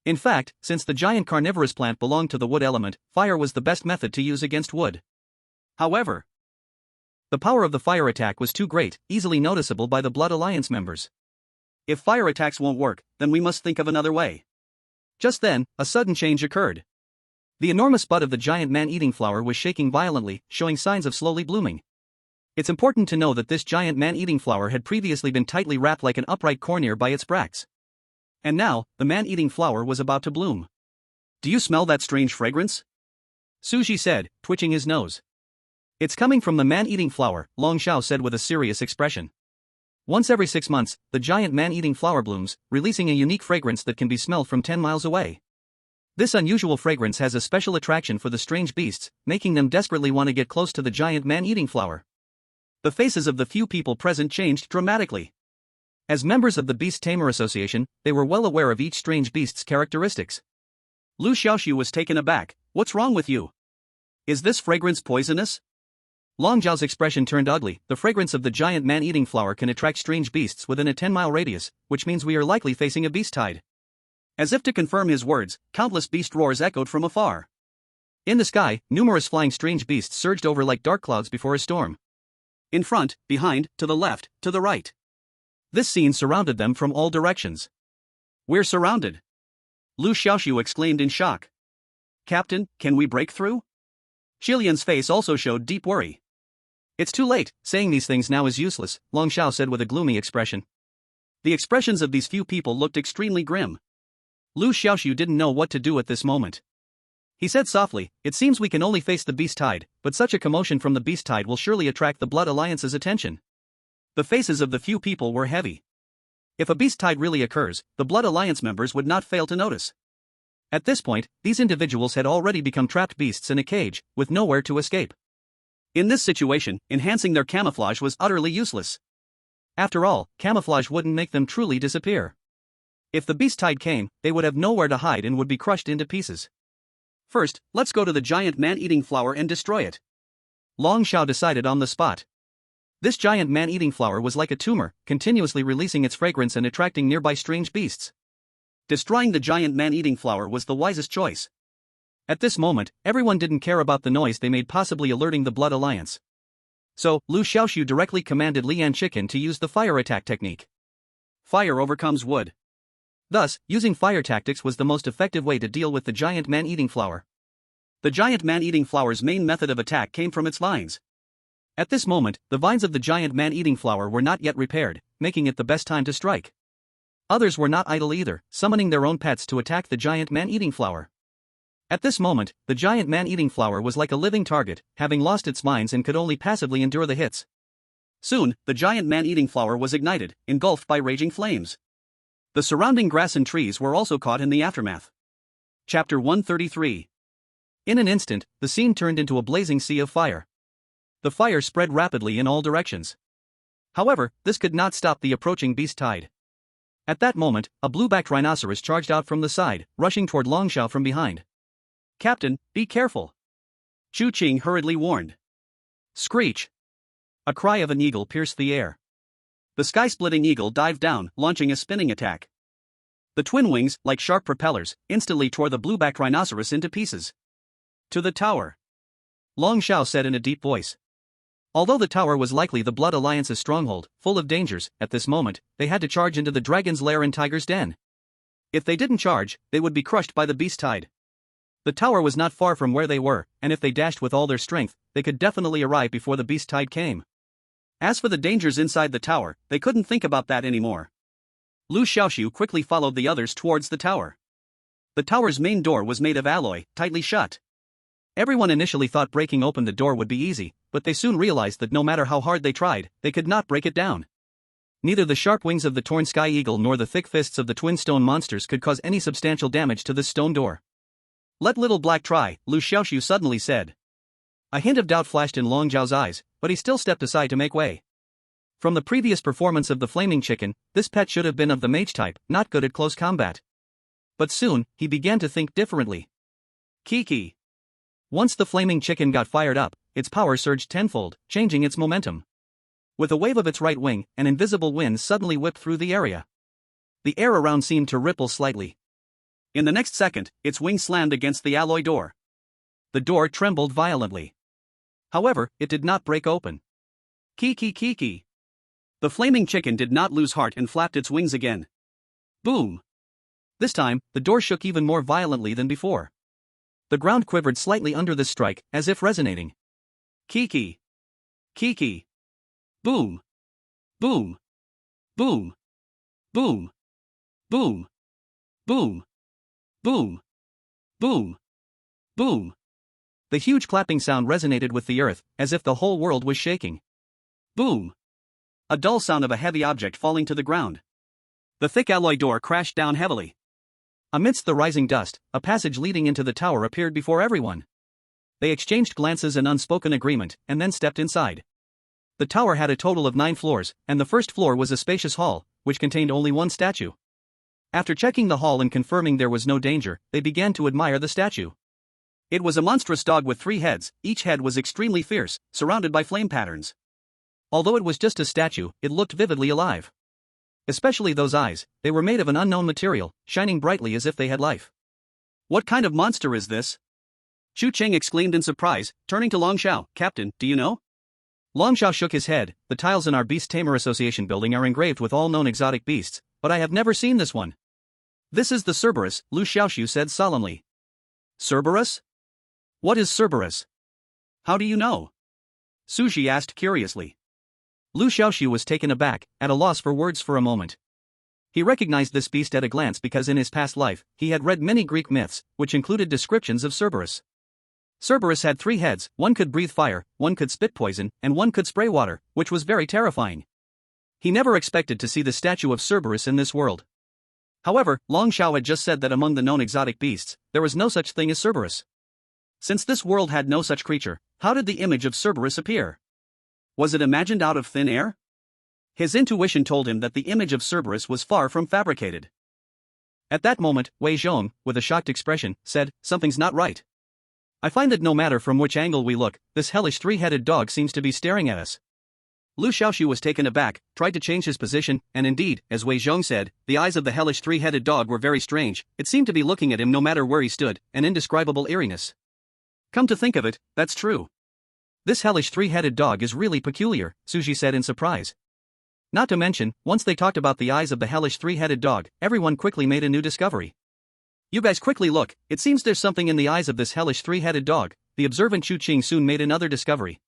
In fact, since the giant carnivorous plant belonged to the wood element, fire was the best method to use against wood. However, the power of the fire attack was too great, easily noticeable by the Blood Alliance members. If fire attacks won't work, then we must think of another way. Just then, a sudden change occurred. The enormous bud of the giant man-eating flower was shaking violently, showing signs of slowly blooming. It's important to know that this giant man-eating flower had previously been tightly wrapped like an upright cornier by its bracts. And now, the man-eating flower was about to bloom. "Do you smell that strange fragrance?" Suji said, twitching his nose. "It's coming from the man-eating flower," Long Xiao said with a serious expression. Once every 6 months, the giant man-eating flower blooms, releasing a unique fragrance that can be smelled from 10 miles away. This unusual fragrance has a special attraction for the strange beasts, making them desperately want to get close to the giant man-eating flower. The faces of the few people present changed dramatically. As members of the Beast Tamer Association, they were well aware of each strange beast's characteristics. Liu Xiaoxu was taken aback. "What's wrong with you? Is this fragrance poisonous?" Long Zhao's expression turned ugly. "The fragrance of the giant man-eating flower can attract strange beasts within a 10-mile radius, which means we are likely facing a beast tide." As if to confirm his words, countless beast roars echoed from afar. In the sky, numerous flying strange beasts surged over like dark clouds before a storm. In front, behind, to the left, to the right. This scene surrounded them from all directions. "We're surrounded!" Liu Xiaoxu exclaimed in shock. "Captain, can we break through?" Xilian's face also showed deep worry. "It's too late, saying these things now is useless," Long Xiao said with a gloomy expression. The expressions of these few people looked extremely grim. Liu Xiaoxu didn't know what to do at this moment. He said softly, "It seems we can only face the beast tide, but such a commotion from the beast tide will surely attract the Blood Alliance's attention." The faces of the few people were heavy. If a beast tide really occurs, the Blood Alliance members would not fail to notice. At this point, these individuals had already become trapped beasts in a cage, with nowhere to escape. In this situation, enhancing their camouflage was utterly useless. After all, camouflage wouldn't make them truly disappear. If the beast tide came, they would have nowhere to hide and would be crushed into pieces. "First, let's go to the giant man-eating flower and destroy it." Long Xiao decided on the spot. This giant man-eating flower was like a tumor, continuously releasing its fragrance and attracting nearby strange beasts. Destroying the giant man-eating flower was the wisest choice. At this moment, everyone didn't care about the noise they made, possibly alerting the Blood Alliance. So, Liu Xiaoxu directly commanded Lian Chicken to use the fire attack technique. Fire overcomes wood. Thus, using fire tactics was the most effective way to deal with the giant man-eating flower. The giant man-eating flower's main method of attack came from its vines. At this moment, the vines of the giant man-eating flower were not yet repaired, making it the best time to strike. Others were not idle either, summoning their own pets to attack the giant man-eating flower. At this moment, the giant man-eating flower was like a living target, having lost its minds and could only passively endure the hits. Soon, the giant man-eating flower was ignited, engulfed by raging flames. The surrounding grass and trees were also caught in the aftermath. Chapter 133. In an instant, the scene turned into a blazing sea of fire. The fire spread rapidly in all directions. However, this could not stop the approaching beast tide. At that moment, a blue-backed rhinoceros charged out from the side, rushing toward Liu Xiaoxu from behind. "Captain, be careful," Chu Qing hurriedly warned. Screech! A cry of an eagle pierced the air. The sky-splitting eagle dived down, launching a spinning attack. The twin wings, like sharp propellers, instantly tore the blue-backed rhinoceros into pieces. "To the tower," Liu Xiaoxu said in a deep voice. Although the tower was likely the Blood Alliance's stronghold, full of dangers, at this moment, they had to charge into the dragon's lair and tiger's den. If they didn't charge, they would be crushed by the beast tide. The tower was not far from where they were, and if they dashed with all their strength, they could definitely arrive before the beast tide came. As for the dangers inside the tower, they couldn't think about that anymore. Liu Xiaoxu quickly followed the others towards the tower. The tower's main door was made of alloy, tightly shut. Everyone initially thought breaking open the door would be easy, but they soon realized that no matter how hard they tried, they could not break it down. Neither the sharp wings of the torn sky eagle nor the thick fists of the twin stone monsters could cause any substantial damage to this stone door. "Let Little Black try," Liu Xiaoxu suddenly said. A hint of doubt flashed in Long Zhao's eyes, but he still stepped aside to make way. From the previous performance of the flaming chicken, this pet should have been of the mage type, not good at close combat. But soon, he began to think differently. Kiki. Once the flaming chicken got fired up, its power surged tenfold, changing its momentum. With a wave of its right wing, an invisible wind suddenly whipped through the area. The air around seemed to ripple slightly. In the next second, its wing slammed against the alloy door. The door trembled violently. However, it did not break open. Kiki Kiki. The flaming chicken did not lose heart and flapped its wings again. Boom! This time, the door shook even more violently than before. The ground quivered slightly under this strike, as if resonating. Kiki! Kiki! Boom! Boom! Boom! Boom! Boom! Boom! Boom! Boom! Boom! The huge clapping sound resonated with the earth, as if the whole world was shaking. Boom! A dull sound of a heavy object falling to the ground. The thick alloy door crashed down heavily. Amidst the rising dust, a passage leading into the tower appeared before everyone. They exchanged glances and unspoken agreement, and then stepped inside. The tower had a total of 9 floors, and the first floor was a spacious hall, which contained only one statue. After checking the hall and confirming there was no danger, they began to admire the statue. It was a monstrous dog with 3 heads, each head was extremely fierce, surrounded by flame patterns. Although it was just a statue, it looked vividly alive. Especially those eyes, they were made of an unknown material, shining brightly as if they had life. "What kind of monster is this?" Chu Qing exclaimed in surprise, turning to Liu Xiao. "Captain, do you know?" Liu Xiao shook his head. "The tiles in our Beast Tamer Association building are engraved with all known exotic beasts, but I have never seen this one." "This is the Cerberus," Liu Xiaoxu said solemnly. "Cerberus? What is Cerberus? How do you know?" Suji asked curiously. Liu Xiaoxu was taken aback, at a loss for words for a moment. He recognized this beast at a glance because in his past life, he had read many Greek myths, which included descriptions of Cerberus. Cerberus had 3 heads, one could breathe fire, one could spit poison, and one could spray water, which was very terrifying. He never expected to see the statue of Cerberus in this world. However, Liu Xiao had just said that among the known exotic beasts, there was no such thing as Cerberus. Since this world had no such creature, how did the image of Cerberus appear? Was it imagined out of thin air? His intuition told him that the image of Cerberus was far from fabricated. At that moment, Wei Zhong, with a shocked expression, said, "Something's not right. I find that no matter from which angle we look, this hellish 3-headed dog seems to be staring at us." Liu Xiaoxu was taken aback, tried to change his position, and indeed, as Wei Zhong said, the eyes of the hellish 3-headed dog were very strange. It seemed to be looking at him no matter where he stood, an indescribable eeriness. "Come to think of it, that's true. This hellish 3-headed dog is really peculiar," Suji said in surprise. Not to mention, once they talked about the eyes of the hellish 3-headed dog, everyone quickly made a new discovery. "You guys quickly look, it seems there's something in the eyes of this hellish 3-headed dog." The observant Chu Qing soon made another discovery.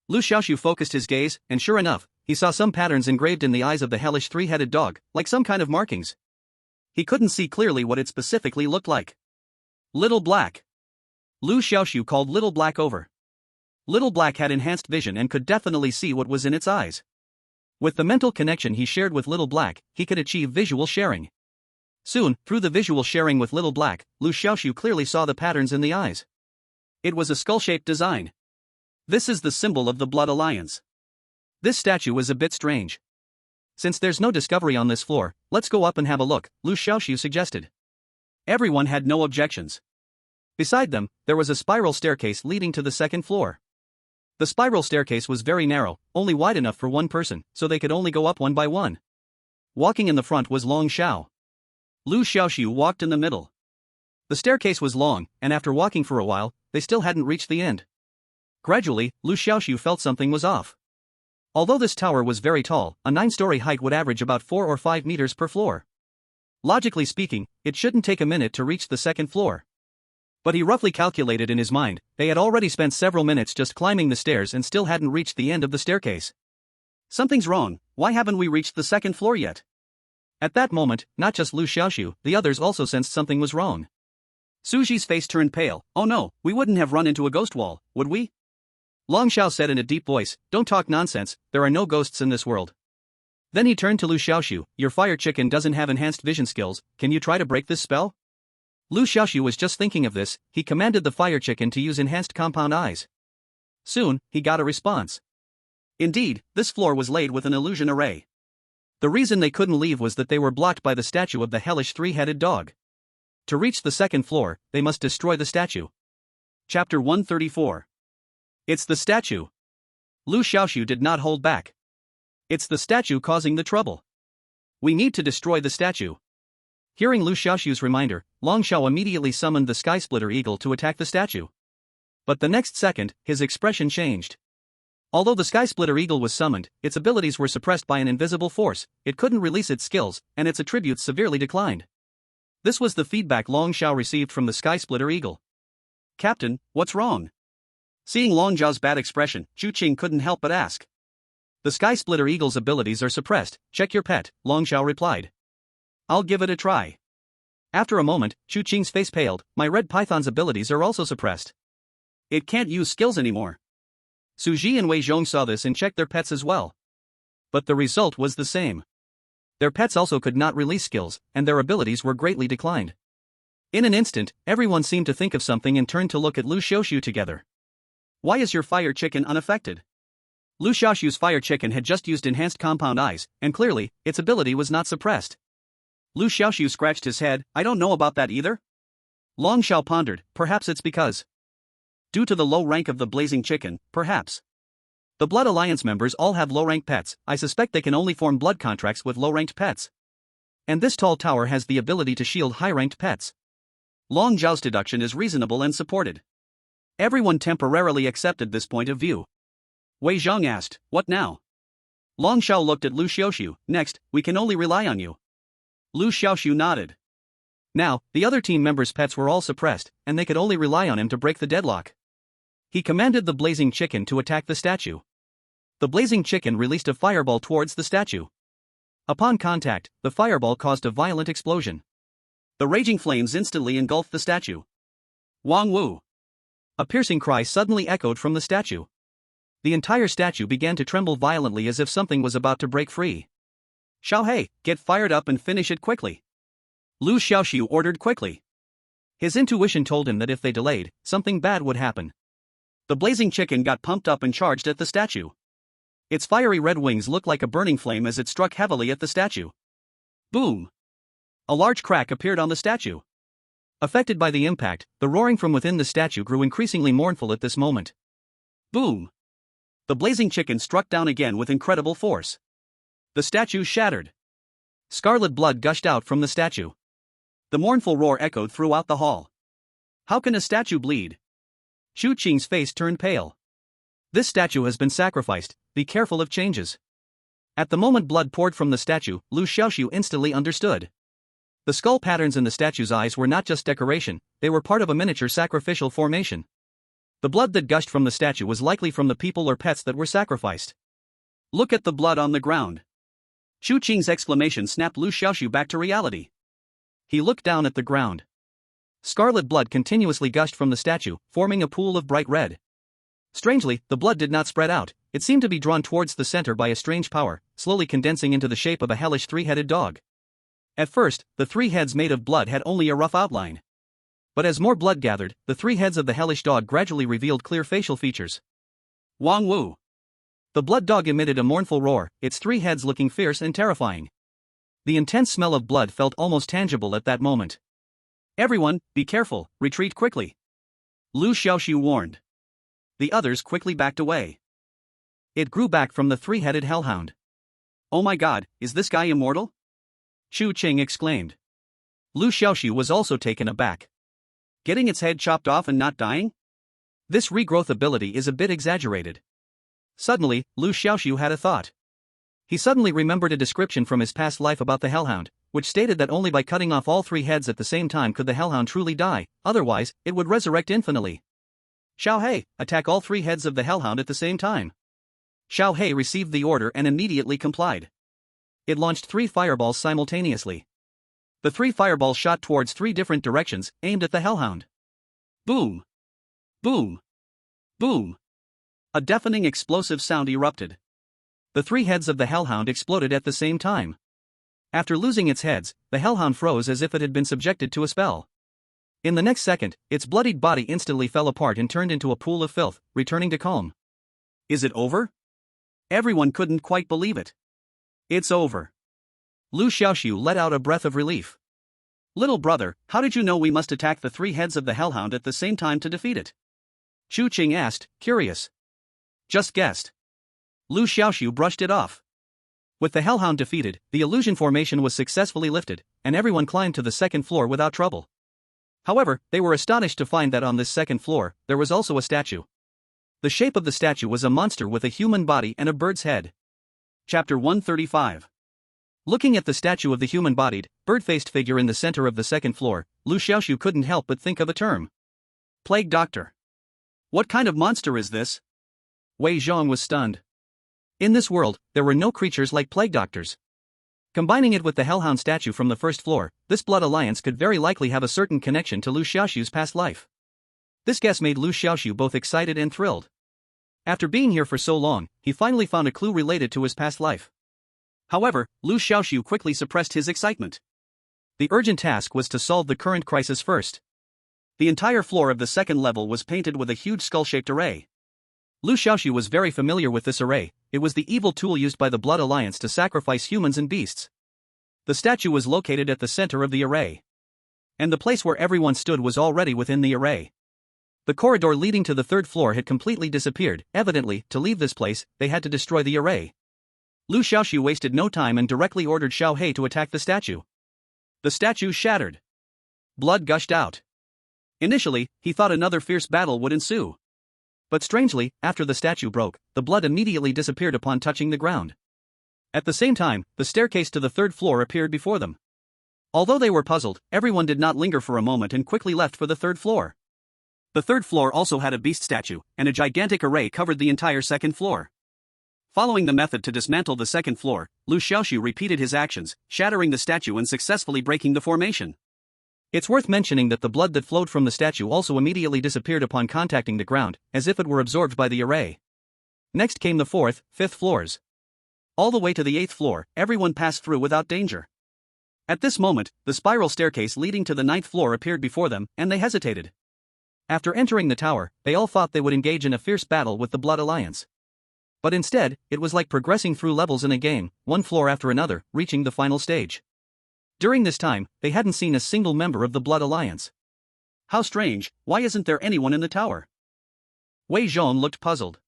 Liu Xiaoxu focused his gaze, and sure enough, He saw some patterns engraved in the eyes of the hellish three-headed dog, like some kind of markings. He couldn't see clearly what it specifically looked like. Little Black. Liu Xiaoxu called Little Black over. Little Black had enhanced vision and could definitely see what was in its eyes. With the mental connection he shared with Little Black, he could achieve visual sharing. Soon, through the visual sharing with Little Black, Liu Xiaoxu clearly saw the patterns in the eyes. It was a skull-shaped design. This is the symbol of the Blood Alliance. This statue is a bit strange. Since there's no discovery on this floor, let's go up and have a look, Liu Xiaoxu suggested. Everyone had no objections. Beside them, there was a spiral staircase leading to the second floor. The spiral staircase was very narrow, only wide enough for one person, so they could only go up one by one. Walking in the front was Long Xiao. Liu Xiaoxu walked in the middle. The staircase was long, and after walking for a while, they still hadn't reached the end. Gradually, Liu Xiaoxu felt something was off. Although this tower was very tall, a 9-story height would average about 4 or 5 meters per floor. Logically speaking, it shouldn't take a minute to reach the second floor. But he roughly calculated in his mind, they had already spent several minutes just climbing the stairs and still hadn't reached the end of the staircase. Something's wrong, why haven't we reached the second floor yet? At that moment, not just Liu Xiaoxu, the others also sensed something was wrong. Suji's face turned pale. Oh no, we wouldn't have run into a ghost wall, would we? Long Xiao said in a deep voice, don't talk nonsense, there are no ghosts in this world. Then he turned to Liu Xiaoxu, your fire chicken doesn't have enhanced vision skills, can you try to break this spell? Liu Xiaoxu was just thinking of this, he commanded the fire chicken to use enhanced compound eyes. Soon, he got a response. Indeed, this floor was laid with an illusion array. The reason they couldn't leave was that they were blocked by the statue of the hellish three-headed dog. To reach the second floor, they must destroy the statue. Chapter 134. It's the statue. Liu Xiaoxu did not hold back. It's the statue causing the trouble. We need to destroy the statue. Hearing Liu Xiaoxu's reminder, Long Xiao immediately summoned the Sky Splitter Eagle to attack the statue. But the next second, his expression changed. Although the Sky Splitter Eagle was summoned, its abilities were suppressed by an invisible force, it couldn't release its skills, and its attributes severely declined. This was the feedback Long Xiao received from the Sky Splitter Eagle. Captain, what's wrong? Seeing Long Xiao's bad expression, Zhu Qing couldn't help but ask. The Sky Splitter Eagle's abilities are suppressed, check your pet, Long Xiao replied. I'll give it a try. After a moment, Zhu Qing's face paled, my red python's abilities are also suppressed. It can't use skills anymore. Su Ji and Wei Zhong saw this and checked their pets as well. But the result was the same. Their pets also could not release skills, and their abilities were greatly declined. In an instant, everyone seemed to think of something and turned to look at Liu Xiaoxu together. Why is your fire chicken unaffected? Liu Xiaoxu's fire chicken had just used enhanced compound eyes, and clearly, its ability was not suppressed. Liu Xiaoxu scratched his head, I don't know about that either. Long Xiao pondered, perhaps it's because. Due to the low rank of the blazing chicken, perhaps. The Blood Alliance members all have low-ranked pets, I suspect they can only form blood contracts with low-ranked pets. And this tall tower has the ability to shield high-ranked pets. Long Xiao's deduction is reasonable and supported. Everyone temporarily accepted this point of view. Wei Zhong asked, what now? Long Xiao looked at Liu Xiaoxu, next, we can only rely on you. Liu Xiaoxu nodded. Now, the other team members' pets were all suppressed, and they could only rely on him to break the deadlock. He commanded the blazing chicken to attack the statue. The blazing chicken released a fireball towards the statue. Upon contact, the fireball caused a violent explosion. The raging flames instantly engulfed the statue. Wang Wu! A piercing cry suddenly echoed from the statue. The entire statue began to tremble violently as if something was about to break free. Xiaohei, get fired up and finish it quickly. Liu Xiaoxu ordered quickly. His intuition told him that if they delayed, something bad would happen. The blazing chicken got pumped up and charged at the statue. Its fiery red wings looked like a burning flame as it struck heavily at the statue. Boom! A large crack appeared on the statue. Affected by the impact, the roaring from within the statue grew increasingly mournful at this moment. Boom! The blazing chicken struck down again with incredible force. The statue shattered. Scarlet blood gushed out from the statue. The mournful roar echoed throughout the hall. How can a statue bleed? Zhu Qing's face turned pale. This statue has been sacrificed, be careful of changes. At the moment blood poured from the statue, Liu Xiaoxu instantly understood. The skull patterns in the statue's eyes were not just decoration, they were part of a miniature sacrificial formation. The blood that gushed from the statue was likely from the people or pets that were sacrificed. Look at the blood on the ground. Chu Qing's exclamation snapped Liu Xiaoxu back to reality. He looked down at the ground. Scarlet blood continuously gushed from the statue, forming a pool of bright red. Strangely, the blood did not spread out, it seemed to be drawn towards the center by a strange power, slowly condensing into the shape of a hellish three-headed dog. At first, the three heads made of blood had only a rough outline. But as more blood gathered, the three heads of the hellish dog gradually revealed clear facial features. Wang Wu. The blood dog emitted a mournful roar, its three heads looking fierce and terrifying. The intense smell of blood felt almost tangible at that moment. Everyone, be careful, retreat quickly. Liu Xiaoxu warned. The others quickly backed away. It grew back from the three-headed hellhound. Oh my god, is this guy immortal? Chu Qing exclaimed. Liu Xiaoxu was also taken aback. Getting its head chopped off and not dying? This regrowth ability is a bit exaggerated. Suddenly, Liu Xiaoxu had a thought. He suddenly remembered a description from his past life about the hellhound, which stated that only by cutting off all three heads at the same time could the hellhound truly die, otherwise, it would resurrect infinitely. Xiao He, attack all three heads of the hellhound at the same time. Xiao He received the order and immediately complied. It launched 3 fireballs simultaneously. The 3 fireballs shot towards 3 different directions, aimed at the hellhound. Boom! Boom! Boom! A deafening explosive sound erupted. The 3 heads of the hellhound exploded at the same time. After losing its heads, the hellhound froze as if it had been subjected to a spell. In the next second, its bloodied body instantly fell apart and turned into a pool of filth, returning to calm. Is it over? Everyone couldn't quite believe it. It's over. Liu Xiaoxu let out a breath of relief. Little brother, how did you know we must attack the 3 heads of the hellhound at the same time to defeat it? Chu Qing asked, curious. Just guessed. Liu Xiaoxu brushed it off. With the hellhound defeated, the illusion formation was successfully lifted, and everyone climbed to the 2nd floor without trouble. However, they were astonished to find that on this 2nd floor, there was also a statue. The shape of the statue was a monster with a human body and a bird's head. Chapter 135. Looking at the statue of the human-bodied, bird-faced figure in the center of the 2nd floor, Liu Xiaoxu couldn't help but think of a term. Plague Doctor. What kind of monster is this? Wei Zhong was stunned. In this world, there were no creatures like plague doctors. Combining it with the hellhound statue from the 1st floor, this blood alliance could very likely have a certain connection to Liu Xiaoxu's past life. This guess made Liu Xiaoxu both excited and thrilled. After being here for so long, he finally found a clue related to his past life. However, Liu Xiaoxu quickly suppressed his excitement. The urgent task was to solve the current crisis first. The entire floor of the 2nd level was painted with a huge skull-shaped array. Liu Xiaoxu was very familiar with this array, it was the evil tool used by the Blood Alliance to sacrifice humans and beasts. The statue was located at the center of the array. And the place where everyone stood was already within the array. The corridor leading to the 3rd floor had completely disappeared, evidently, to leave this place, they had to destroy the array. Liu Xiaoxu wasted no time and directly ordered Xiao He to attack the statue. The statue shattered. Blood gushed out. Initially, he thought another fierce battle would ensue. But strangely, after the statue broke, the blood immediately disappeared upon touching the ground. At the same time, the staircase to the 3rd floor appeared before them. Although they were puzzled, everyone did not linger for a moment and quickly left for the 3rd floor. The 3rd floor also had a beast statue, and a gigantic array covered the entire 2nd floor. Following the method to dismantle the 2nd floor, Liu Xiaoxu repeated his actions, shattering the statue and successfully breaking the formation. It's worth mentioning that the blood that flowed from the statue also immediately disappeared upon contacting the ground, as if it were absorbed by the array. Next came the 4th, 5th floors. All the way to the 8th floor, everyone passed through without danger. At this moment, the spiral staircase leading to the 9th floor appeared before them, and they hesitated. After entering the tower, they all thought they would engage in a fierce battle with the Blood Alliance. But instead, it was like progressing through levels in a game, one floor after another, reaching the final stage. During this time, they hadn't seen a single member of the Blood Alliance. How strange, why isn't there anyone in the tower? Wei Zhong looked puzzled.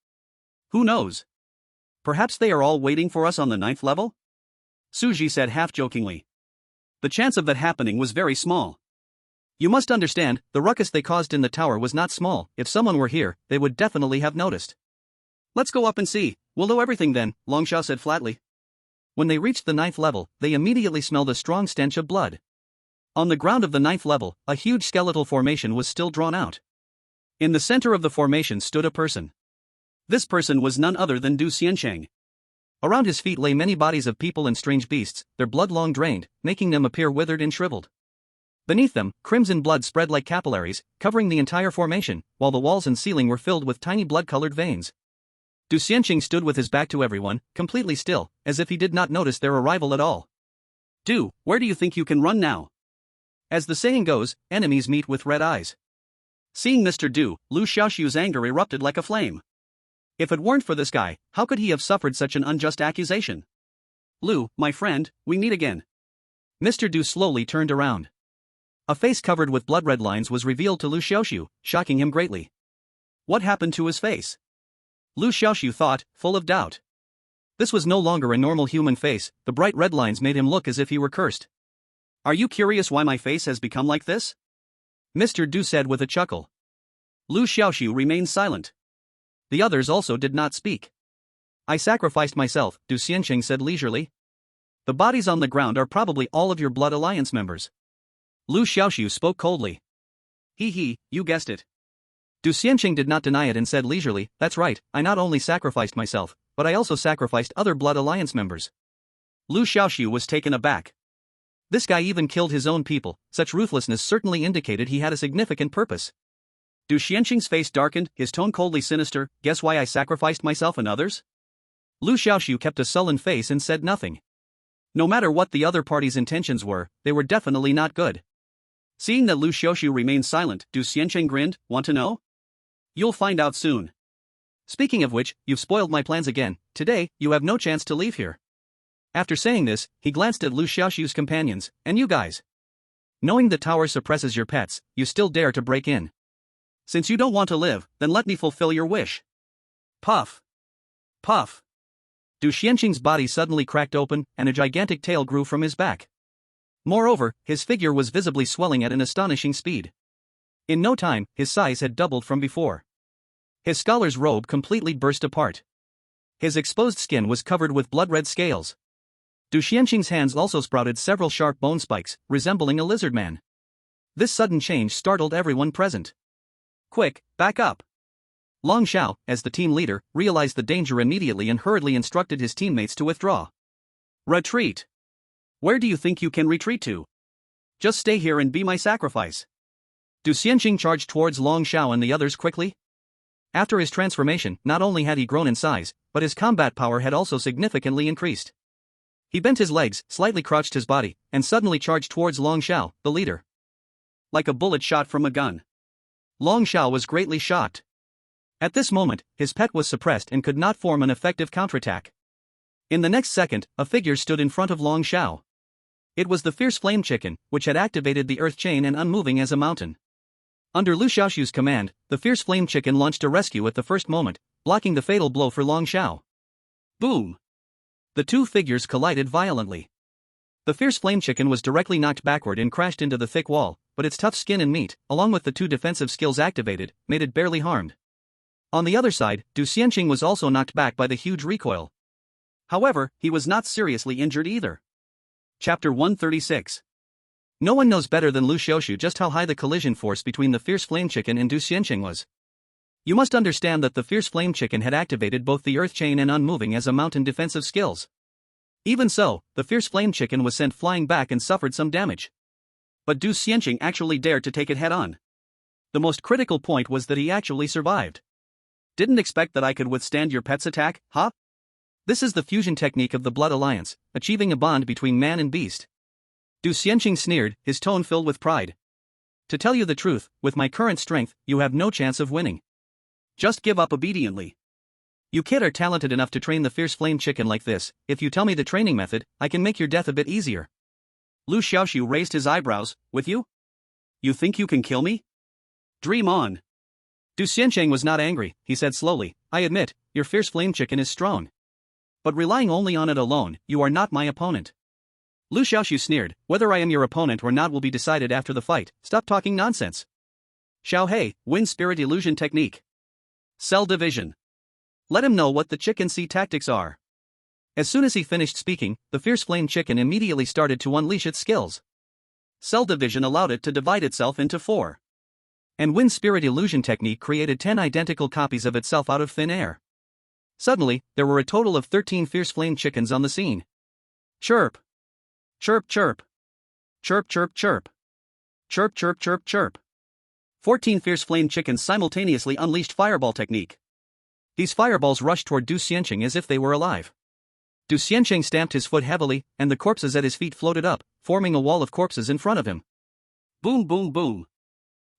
Who knows? Perhaps they are all waiting for us on the 9th level? Suji said half-jokingly. The chance of that happening was very small. You must understand, the ruckus they caused in the tower was not small, if someone were here, they would definitely have noticed. Let's go up and see, we'll know everything then, Longshao said flatly. When they reached the 9th level, they immediately smelled a strong stench of blood. On the ground of the 9th level, a huge skeletal formation was still drawn out. In the center of the formation stood a person. This person was none other than Du Xiansheng. Around his feet lay many bodies of people and strange beasts, their blood long drained, making them appear withered and shriveled. Beneath them, crimson blood spread like capillaries, covering the entire formation, while the walls and ceiling were filled with tiny blood-colored veins. Du Xianqing stood with his back to everyone, completely still, as if he did not notice their arrival at all. Du, where do you think you can run now? As the saying goes, enemies meet with red eyes. Seeing Mr. Du, Liu Xiaoxu's anger erupted like a flame. If it weren't for this guy, how could he have suffered such an unjust accusation? Liu, my friend, we meet again. Mr. Du slowly turned around. A face covered with blood-red lines was revealed to Liu Xiaoxu, shocking him greatly. What happened to his face? Liu Xiaoxu thought, full of doubt. This was no longer a normal human face, the bright red lines made him look as if he were cursed. Are you curious why my face has become like this? Mr. Du said with a chuckle. Liu Xiaoxu remained silent. The others also did not speak. I sacrificed myself, Du Xianqing said leisurely. The bodies on the ground are probably all of your Blood Alliance members. Liu Xiaoxu spoke coldly. He, you guessed it. Du Xianqing did not deny it and said leisurely, that's right, I not only sacrificed myself, but I also sacrificed other Blood Alliance members. Liu Xiaoxu was taken aback. This guy even killed his own people, such ruthlessness certainly indicated he had a significant purpose. Du Xianqing's face darkened, his tone coldly sinister, guess why I sacrificed myself and others? Liu Xiaoxu kept a sullen face and said nothing. No matter what the other party's intentions were, they were definitely not good. Seeing that Liu Xiaoxu remained silent, Du Xianqing grinned, want to know? You'll find out soon. Speaking of which, you've spoiled my plans again, today, you have no chance to leave here. After saying this, he glanced at Liu Xiaoxu's companions, and you guys. Knowing the tower suppresses your pets, you still dare to break in. Since you don't want to live, then let me fulfill your wish. Puff. Puff. Du Xianqing's body suddenly cracked open, and a gigantic tail grew from his back. Moreover, his figure was visibly swelling at an astonishing speed. In no time, his size had doubled from before. His scholar's robe completely burst apart. His exposed skin was covered with blood-red scales. Du Xianqing's hands also sprouted several sharp bone spikes, resembling a lizard man. This sudden change startled everyone present. Quick, back up. Long Xiao, as the team leader, realized the danger immediately and hurriedly instructed his teammates to withdraw. Retreat. Where do you think you can retreat to? Just stay here and be my sacrifice. Du Xianqing charged towards Long Xiao and the others quickly. After his transformation, not only had he grown in size, but his combat power had also significantly increased. He bent his legs, slightly crouched his body, and suddenly charged towards Long Xiao, the leader. Like a bullet shot from a gun. Long Xiao was greatly shocked. At this moment, his pet was suppressed and could not form an effective counterattack. In the next second, a figure stood in front of Long Xiao. It was the fierce flame chicken, which had activated the earth chain and unmoving as a mountain. Under Liu Xiaoxu's command, the fierce flame chicken launched a rescue at the first moment, blocking the fatal blow for Long Xiao. Boom! The two figures collided violently. The fierce flame chicken was directly knocked backward and crashed into the thick wall, but its tough skin and meat, along with the two defensive skills activated, made it barely harmed. On the other side, Du Xianqing was also knocked back by the huge recoil. However, he was not seriously injured either. Chapter 136. No one knows better than Liu Xiaoxu just how high the collision force between the fierce flame chicken and Du Xianqing was. You must understand that the fierce flame chicken had activated both the earth chain and unmoving as a mountain defensive skills. Even so, the fierce flame chicken was sent flying back and suffered some damage. But Du Xianqing actually dared to take it head-on. The most critical point was that he actually survived. Didn't expect that I could withstand your pet's attack, huh? This is the fusion technique of the Blood Alliance, achieving a bond between man and beast. Du Xianqing sneered, his tone filled with pride. To tell you the truth, with my current strength, you have no chance of winning. Just give up obediently. You kid are talented enough to train the fierce flame chicken like this. If you tell me the training method, I can make your death a bit easier. Liu Xiaoxu raised his eyebrows, with you? You think you can kill me? Dream on. Du Xianqing was not angry, he said slowly, I admit, your fierce flame chicken is strong. But relying only on it alone, you are not my opponent. Liu Xiaoxu sneered, whether I am your opponent or not will be decided after the fight, stop talking nonsense. Xiao Hei, Wind Spirit Illusion Technique. Cell Division. Let him know what the chicken sea tactics are. As soon as he finished speaking, the fierce flame chicken immediately started to unleash its skills. Cell Division allowed it to divide itself into 4. And Wind Spirit Illusion Technique created 10 identical copies of itself out of thin air. Suddenly, there were a total of 13 fierce flame chickens on the scene. Chirp! Chirp chirp! Chirp chirp chirp! Chirp chirp chirp chirp! 14 fierce flame chickens simultaneously unleashed fireball technique. These fireballs rushed toward Du Xianqing as if they were alive. Du Xianqing stamped his foot heavily, and the corpses at his feet floated up, forming a wall of corpses in front of him. Boom boom boom!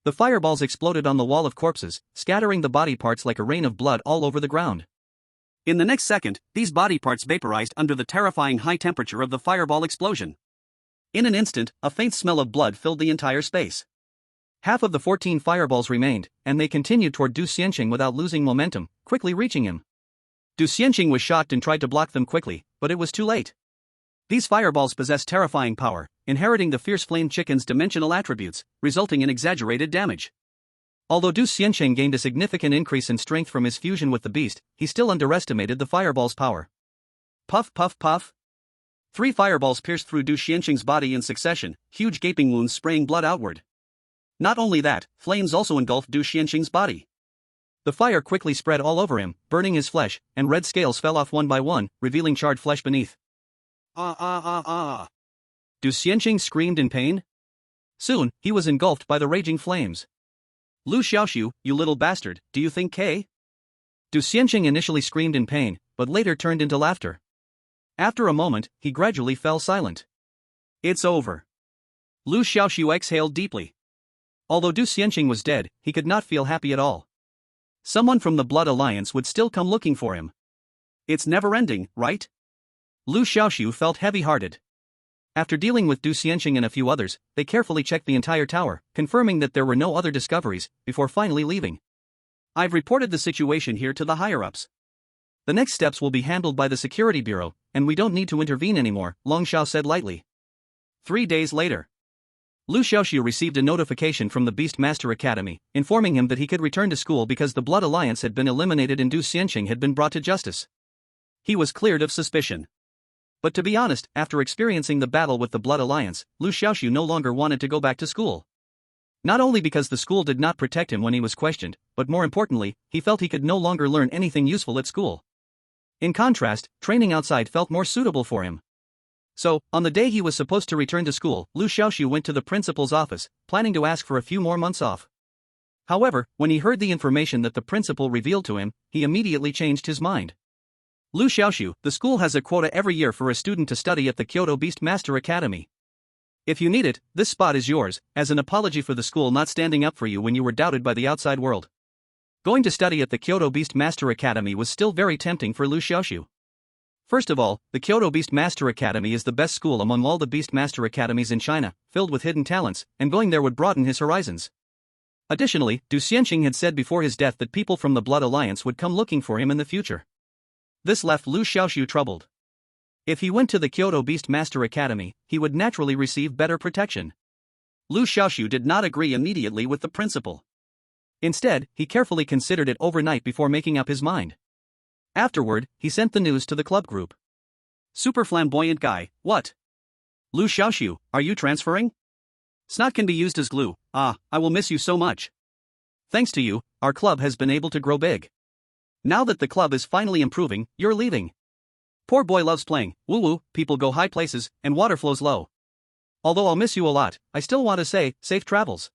The fireballs exploded on the wall of corpses, scattering the body parts like a rain of blood all over the ground. In the next second, these body parts vaporized under the terrifying high temperature of the fireball explosion. In an instant, a faint smell of blood filled the entire space. Half of the 14 fireballs remained, and they continued toward Du Xianqing without losing momentum, quickly reaching him. Du Xianqing was shocked and tried to block them quickly, but it was too late. These fireballs possess terrifying power, inheriting the fierce flame chicken's dimensional attributes, resulting in exaggerated damage. Although Du Xianqing gained a significant increase in strength from his fusion with the beast, he still underestimated the fireball's power. Puff puff puff! 3 fireballs pierced through Du Xianqing's body in succession, huge gaping wounds spraying blood outward. Not only that, flames also engulfed Du Xianqing's body. The fire quickly spread all over him, burning his flesh, and red scales fell off one by one, revealing charred flesh beneath. Du Xianqing screamed in pain. Soon, he was engulfed by the raging flames. Liu Xiaoxu, you little bastard, do you think Du Xianqing initially screamed in pain, but later turned into laughter. After a moment, he gradually fell silent. It's over. Liu Xiaoxu exhaled deeply. Although Du Xianqing was dead, he could not feel happy at all. Someone from the Blood Alliance would still come looking for him. It's never ending, right? Liu Xiaoxu felt heavy-hearted. After dealing with Du Xianqing and a few others, they carefully checked the entire tower, confirming that there were no other discoveries, before finally leaving. I've reported the situation here to the higher-ups. The next steps will be handled by the Security Bureau, and we don't need to intervene anymore, Long Xiao said lightly. 3 days later, Liu Xiaoxu received a notification from the Beast Master Academy, informing him that he could return to school because the Blood Alliance had been eliminated and Du Xianqing had been brought to justice. He was cleared of suspicion. But to be honest, after experiencing the battle with the Blood Alliance, Liu Xiaoxu no longer wanted to go back to school. Not only because the school did not protect him when he was questioned, but more importantly, he felt he could no longer learn anything useful at school. In contrast, training outside felt more suitable for him. So, on the day he was supposed to return to school, Liu Xiaoxu went to the principal's office, planning to ask for a few more months off. However, when he heard the information that the principal revealed to him, he immediately changed his mind. Liu Xiaoxu, the school has a quota every year for a student to study at the Kyoto Beast Master Academy. If you need it, this spot is yours, as an apology for the school not standing up for you when you were doubted by the outside world. Going to study at the Kyoto Beast Master Academy was still very tempting for Liu Xiaoxu. First of all, the Kyoto Beast Master Academy is the best school among all the Beast Master Academies in China, filled with hidden talents, and going there would broaden his horizons. Additionally, Du Xianqing had said before his death that people from the Blood Alliance would come looking for him in the future. This left Liu Xiaoxu troubled. If he went to the Kyoto Beast Master Academy, he would naturally receive better protection. Liu Xiaoxu did not agree immediately with the principal. Instead, he carefully considered it overnight before making up his mind. Afterward, he sent the news to the club group. Super flamboyant guy, what? Liu Xiaoxu, are you transferring? Snot can be used as glue. I will miss you so much. Thanks to you, our club has been able to grow big. Now that the club is finally improving, you're leaving. Poor boy loves playing, woo-woo, people go high places, and water flows low. Although I'll miss you a lot, I still want to say, safe travels.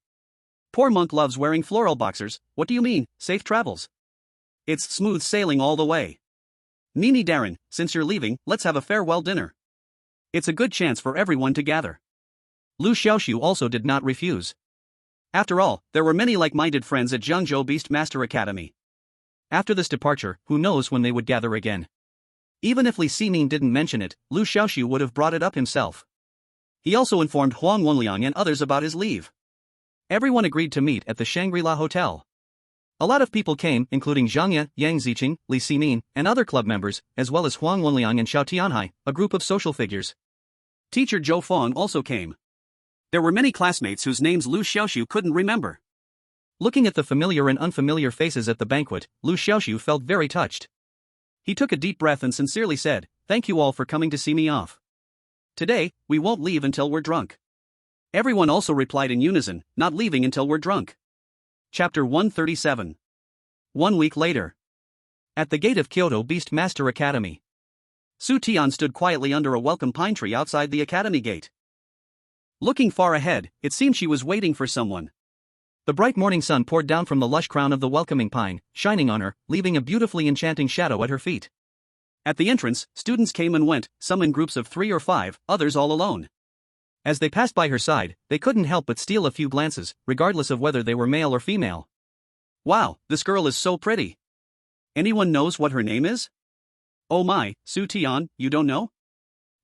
Poor monk loves wearing floral boxers, what do you mean, safe travels? It's smooth sailing all the way. Nini Darren, since you're leaving, let's have a farewell dinner. It's a good chance for everyone to gather. Liu Xiaoxu also did not refuse. After all, there were many like-minded friends at Zhengzhou Beast Master Academy. After this departure, who knows when they would gather again. Even if Li Xining didn't mention it, Liu Xiaoxu would have brought it up himself. He also informed Huang Wenliang and others about his leave. Everyone agreed to meet at the Shangri-La Hotel. A lot of people came, including Zhang Ye, Yang Ziqing, Li Xining, and other club members, as well as Huang Wenliang and Xiao Tianhai, a group of social figures. Teacher Zhou Feng also came. There were many classmates whose names Liu Xiaoxu couldn't remember. Looking at the familiar and unfamiliar faces at the banquet, Liu Xiaoxu felt very touched. He took a deep breath and sincerely said, "Thank you all for coming to see me off. Today, we won't leave until we're drunk." Everyone also replied in unison, "Not leaving until we're drunk." Chapter 137. 1 week later. At the gate of Kyoto Beast Master Academy. Su Tian stood quietly under a welcome pine tree outside the academy gate. Looking far ahead, it seemed she was waiting for someone. The bright morning sun poured down from the lush crown of the welcoming pine, shining on her, leaving a beautifully enchanting shadow at her feet. At the entrance, students came and went, some in groups of 3 or 5, others all alone. As they passed by her side, they couldn't help but steal a few glances, regardless of whether they were male or female. Wow, this girl is so pretty. Anyone knows what her name is? Oh my, Su Tian, you don't know?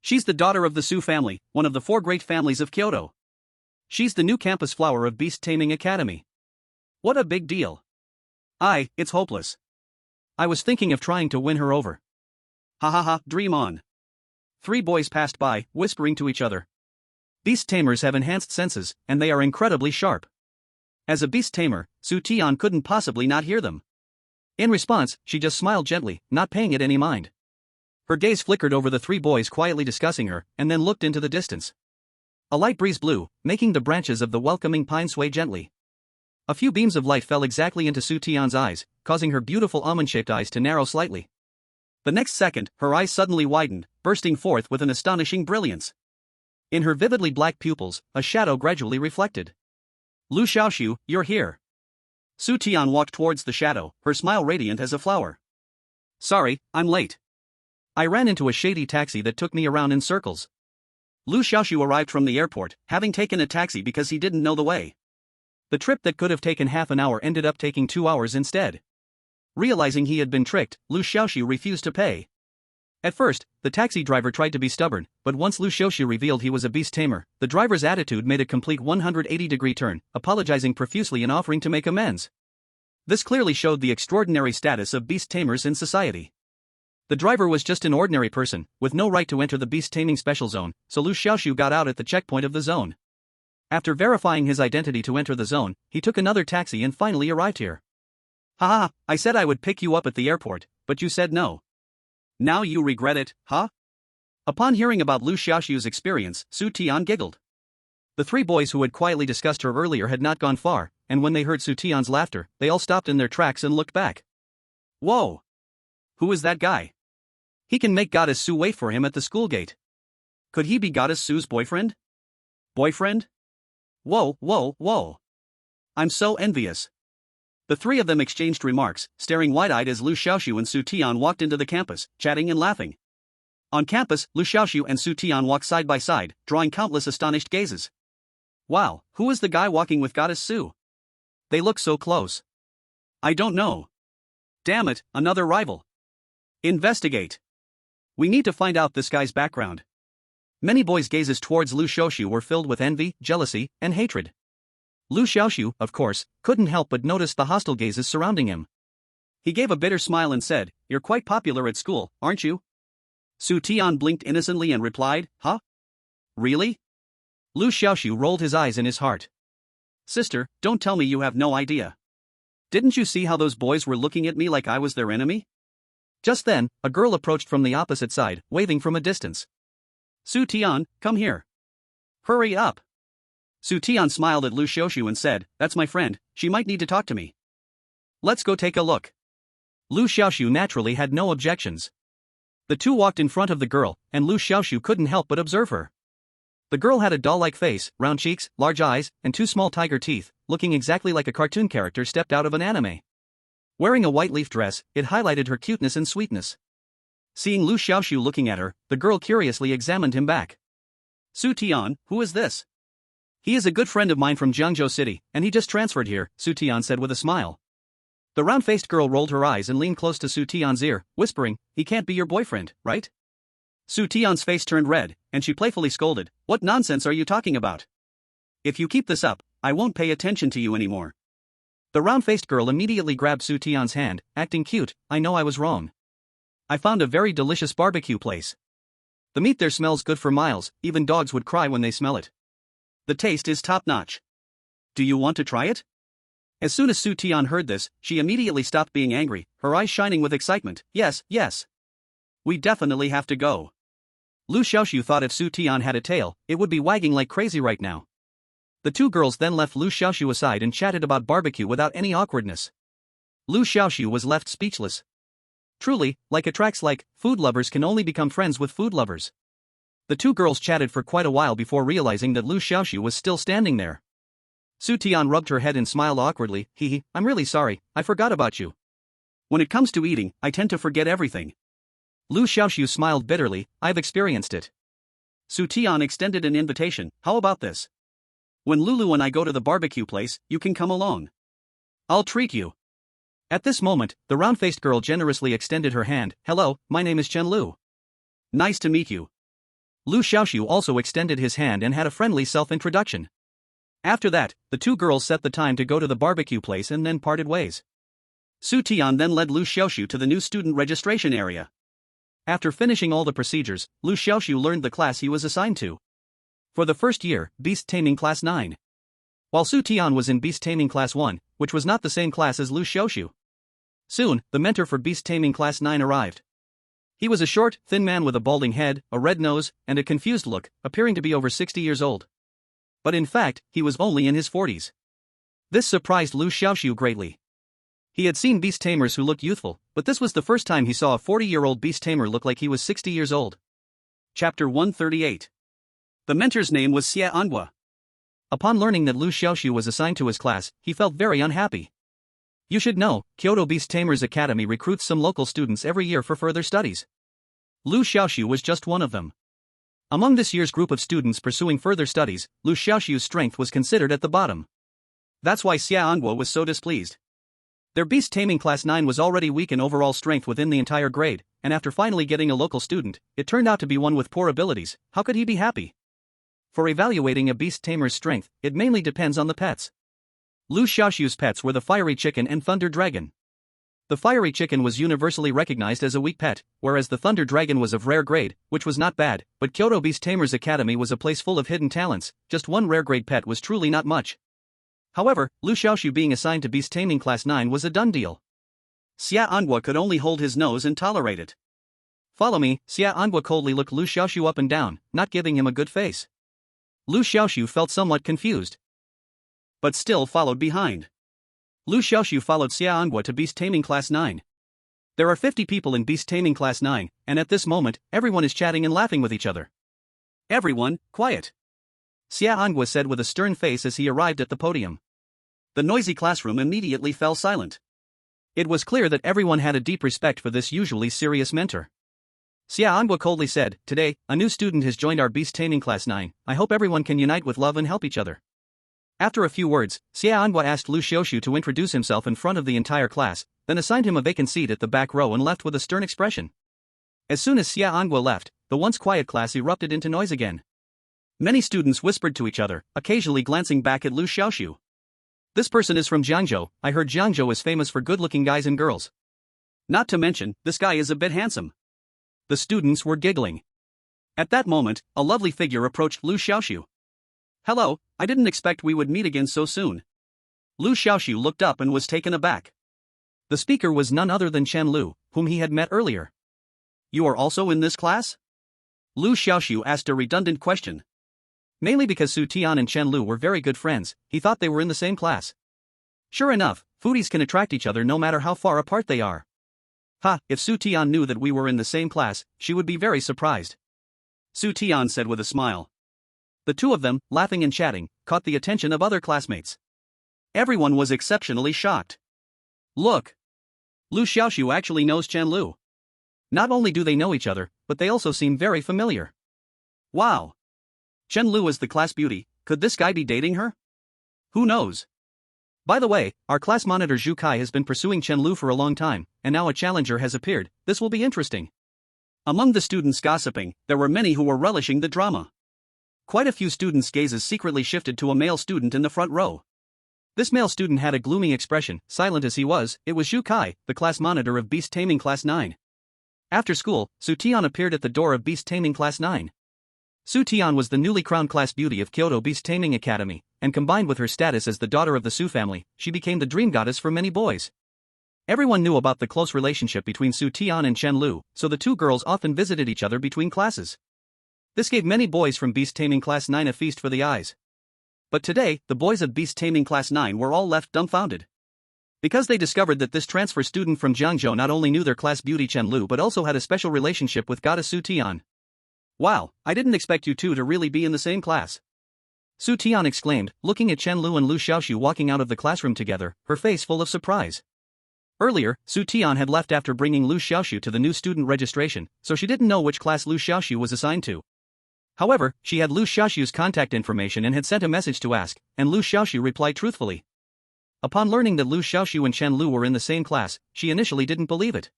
She's the daughter of the Su family, one of the 4 great families of Kyoto. She's the new campus flower of Beast Taming Academy. What a big deal. It's hopeless. I was thinking of trying to win her over. Ha ha ha, dream on. 3 boys passed by, whispering to each other. Beast tamers have enhanced senses, and they are incredibly sharp. As a beast tamer, Su Tian couldn't possibly not hear them. In response, she just smiled gently, not paying it any mind. Her gaze flickered over the 3 boys quietly discussing her, and then looked into the distance. A light breeze blew, making the branches of the welcoming pine sway gently. A few beams of light fell exactly into Su Tian's eyes, causing her beautiful almond-shaped eyes to narrow slightly. The next second, her eyes suddenly widened, bursting forth with an astonishing brilliance. In her vividly black pupils, a shadow gradually reflected. Liu Xiaoxu, you're here. Su Tian walked towards the shadow, her smile radiant as a flower. Sorry, I'm late. I ran into a shady taxi that took me around in circles. Liu Xiaoxu arrived from the airport, having taken a taxi because he didn't know the way. The trip that could have taken half an hour ended up taking 2 hours instead. Realizing he had been tricked, Liu Xiaoxu refused to pay. At first, the taxi driver tried to be stubborn, but once Liu Xiaoxu revealed he was a beast tamer, the driver's attitude made a complete 180-degree turn, apologizing profusely and offering to make amends. This clearly showed the extraordinary status of beast tamers in society. The driver was just an ordinary person, with no right to enter the beast taming special zone, so Liu Xiaoxu got out at the checkpoint of the zone. After verifying his identity to enter the zone, he took another taxi and finally arrived here. Haha, I said I would pick you up at the airport, but you said no. Now you regret it, huh? Upon hearing about Liu Xiaoxu's experience, Su Tian giggled. The 3 boys who had quietly discussed her earlier had not gone far, and when they heard Su Tian's laughter, they all stopped in their tracks and looked back. Whoa! Who is that guy? He can make Goddess Su wait for him at the school gate. Could he be Goddess Su's boyfriend? Boyfriend? Whoa, whoa, whoa. I'm so envious. The 3 of them exchanged remarks, staring wide-eyed as Liu Xiaoxu and Su Tian walked into the campus, chatting and laughing. On campus, Liu Xiaoxu and Su Tian walked side by side, drawing countless astonished gazes. Wow, who is the guy walking with Goddess Su? They look so close. I don't know. Damn it, another rival. Investigate. We need to find out this guy's background. Many boys' gazes towards Liu Xiaoxu were filled with envy, jealousy, and hatred. Liu Xiaoxu, of course, couldn't help but notice the hostile gazes surrounding him. He gave a bitter smile and said, "You're quite popular at school, aren't you?" Su Tian blinked innocently and replied, "Huh? Really?" Liu Xiaoxu rolled his eyes in his heart. "Sister, don't tell me you have no idea. Didn't you see how those boys were looking at me like I was their enemy?" Just then, a girl approached from the opposite side, waving from a distance. "Su Tian, come here. Hurry up." Su Tian smiled at Liu Xiaoxu and said, "That's my friend, she might need to talk to me. Let's go take a look." Liu Xiaoxu naturally had no objections. The 2 walked in front of the girl, and Liu Xiaoxu couldn't help but observe her. The girl had a doll-like face, round cheeks, large eyes, and 2 small tiger teeth, looking exactly like a cartoon character stepped out of an anime. Wearing a white leaf dress, it highlighted her cuteness and sweetness. Seeing Liu Xiaoxu looking at her, the girl curiously examined him back. "Su Tian, who is this?" "He is a good friend of mine from Jiangzhou City, and he just transferred here," Su Tian said with a smile. The round-faced girl rolled her eyes and leaned close to Su Tian's ear, whispering, "He can't be your boyfriend, right?" Su Tian's face turned red, and she playfully scolded, "What nonsense are you talking about? If you keep this up, I won't pay attention to you anymore." The round-faced girl immediately grabbed Su Tian's hand, acting cute. "I know I was wrong. I found a very delicious barbecue place. The meat there smells good for miles, even dogs would cry when they smell it. The taste is top-notch. Do you want to try it?" As soon as Su Tian heard this, she immediately stopped being angry, her eyes shining with excitement. "Yes, yes. We definitely have to go." Liu Xiaoxu thought if Su Tian had a tail, it would be wagging like crazy right now. The 2 girls then left Liu Xiaoxu aside and chatted about barbecue without any awkwardness. Liu Xiaoxu was left speechless. Truly, like attracts like, food lovers can only become friends with food lovers. The two girls chatted for quite a while before realizing that Liu Xiaoxu was still standing there. Su Tian rubbed her head and smiled awkwardly. I'm really sorry, I forgot about you. When it comes to eating, I tend to forget everything. Liu Xiaoxu smiled bitterly. I've experienced it. Su Tian extended an invitation. How about this? When Lulu and I go to the barbecue place, you can come along. I'll treat you. At this moment, the round-faced girl generously extended her hand. Hello, my name is Chen Lu. Nice to meet you. Liu Xiaoxu also extended his hand and had a friendly self-introduction. After that, the two girls set the time to go to the barbecue place and then parted ways. Su Tian then led Liu Xiaoxu to the new student registration area. After finishing all the procedures, Liu Xiaoxu learned the class he was assigned to. For the first year, Beast Taming Class 9. While Su Tian was in Beast Taming Class 1, which was not the same class as Liu Xiaoxu. Soon, the mentor for Beast Taming Class 9 arrived. He was a short, thin man with a balding head, a red nose, and a confused look, appearing to be over 60 years old. But in fact, he was only in his 40s. This surprised Liu Xiaoxu greatly. He had seen beast tamers who looked youthful, but this was the first time he saw a 40-year-old beast tamer look like he was 60 years old. Chapter 138. The mentor's name was Xia Anhua. Upon learning that Liu Xiaoxu was assigned to his class, he felt very unhappy. You should know, Kyoto Beast Tamers Academy recruits some local students every year for further studies. Liu Xiaoxu was just one of them. Among this year's group of students pursuing further studies, Liu Xiaoxu's strength was considered at the bottom. That's why Xia Anhua was so displeased. Their Beast Taming Class 9 was already weak in overall strength within the entire grade, and after finally getting a local student, it turned out to be one with poor abilities. How could he be happy? For evaluating a beast tamer's strength, it mainly depends on the pets. Liu Xiaoxu's pets were the fiery chicken and thunder dragon. The fiery chicken was universally recognized as a weak pet, whereas the thunder dragon was of rare grade, which was not bad, but Kyoto Beast Tamers Academy was a place full of hidden talents. Just one rare grade pet was truly not much. However, Liu Xiaoxu being assigned to Beast Taming Class 9 was a done deal. Xia Anhua could only hold his nose and tolerate it. Follow me. Xia Anhua coldly looked Liu Xiaoxu up and down, not giving him a good face. Liu Xiaoxu felt somewhat confused, but still followed behind. Liu Xiaoxu followed Xia Anhua to Beast Taming Class 9. There are 50 people in Beast Taming Class 9, and at this moment, everyone is chatting and laughing with each other. Everyone, quiet. Xia Anhua said with a stern face as he arrived at the podium. The noisy classroom immediately fell silent. It was clear that everyone had a deep respect for this usually serious mentor. Xia Anhua coldly said, Today, a new student has joined our Beast Taming Class 9, I hope everyone can unite with love and help each other. After a few words, Xia Anhua asked Liu Xiaoxu to introduce himself in front of the entire class, then assigned him a vacant seat at the back row and left with a stern expression. As soon as Xia Anhua left, the once quiet class erupted into noise again. Many students whispered to each other, occasionally glancing back at Liu Xiaoxu. This person is from Jiangzhou. I heard Jiangzhou is famous for good-looking guys and girls. Not to mention, this guy is a bit handsome. The students were giggling. At that moment, a lovely figure approached Liu Xiaoxu. Hello, I didn't expect we would meet again so soon. Liu Xiaoxu looked up and was taken aback. The speaker was none other than Chen Lu, whom he had met earlier. You are also in this class? Liu Xiaoxu asked a redundant question. Mainly because Su Tian and Chen Lu were very good friends, he thought they were in the same class. Sure enough, foodies can attract each other no matter how far apart they are. If Su Tian knew that we were in the same class, she would be very surprised. Su Tian said with a smile. The two of them, laughing and chatting, caught the attention of other classmates. Everyone was exceptionally shocked. Look! Liu Xiaoxu actually knows Chen Lu. Not only do they know each other, but they also seem very familiar. Wow! Chen Lu is the class beauty, could this guy be dating her? Who knows? By the way, our class monitor Zhu Kai has been pursuing Chen Lu for a long time, and now a challenger has appeared. This will be interesting. Among the students gossiping, there were many who were relishing the drama. Quite a few students' gazes secretly shifted to a male student in the front row. This male student had a gloomy expression. Silent as he was, it was Zhu Kai, the class monitor of Beast Taming Class 9. After school, Su Tian appeared at the door of Beast Taming Class 9. Su Tian was the newly crowned class beauty of Kyoto Beast Taming Academy, and combined with her status as the daughter of the Su family, she became the dream goddess for many boys. Everyone knew about the close relationship between Su Tian and Chen Lu, so the two girls often visited each other between classes. This gave many boys from Beast Taming Class 9 a feast for the eyes. But today, the boys of Beast Taming Class 9 were all left dumbfounded. Because they discovered that this transfer student from Jiangzhou not only knew their class beauty Chen Lu but also had a special relationship with goddess Su Tian. Wow, I didn't expect you two to really be in the same class. Su Tian exclaimed, looking at Chen Lu and Liu Xiaoxu walking out of the classroom together, her face full of surprise. Earlier, Su Tian had left after bringing Liu Xiaoxu to the new student registration, so she didn't know which class Liu Xiaoxu was assigned to. However, she had Liu Xiaoxu's contact information and had sent a message to ask, and Liu Xiaoxu replied truthfully. Upon learning that Liu Xiaoxu and Chen Lu were in the same class, she initially didn't believe it.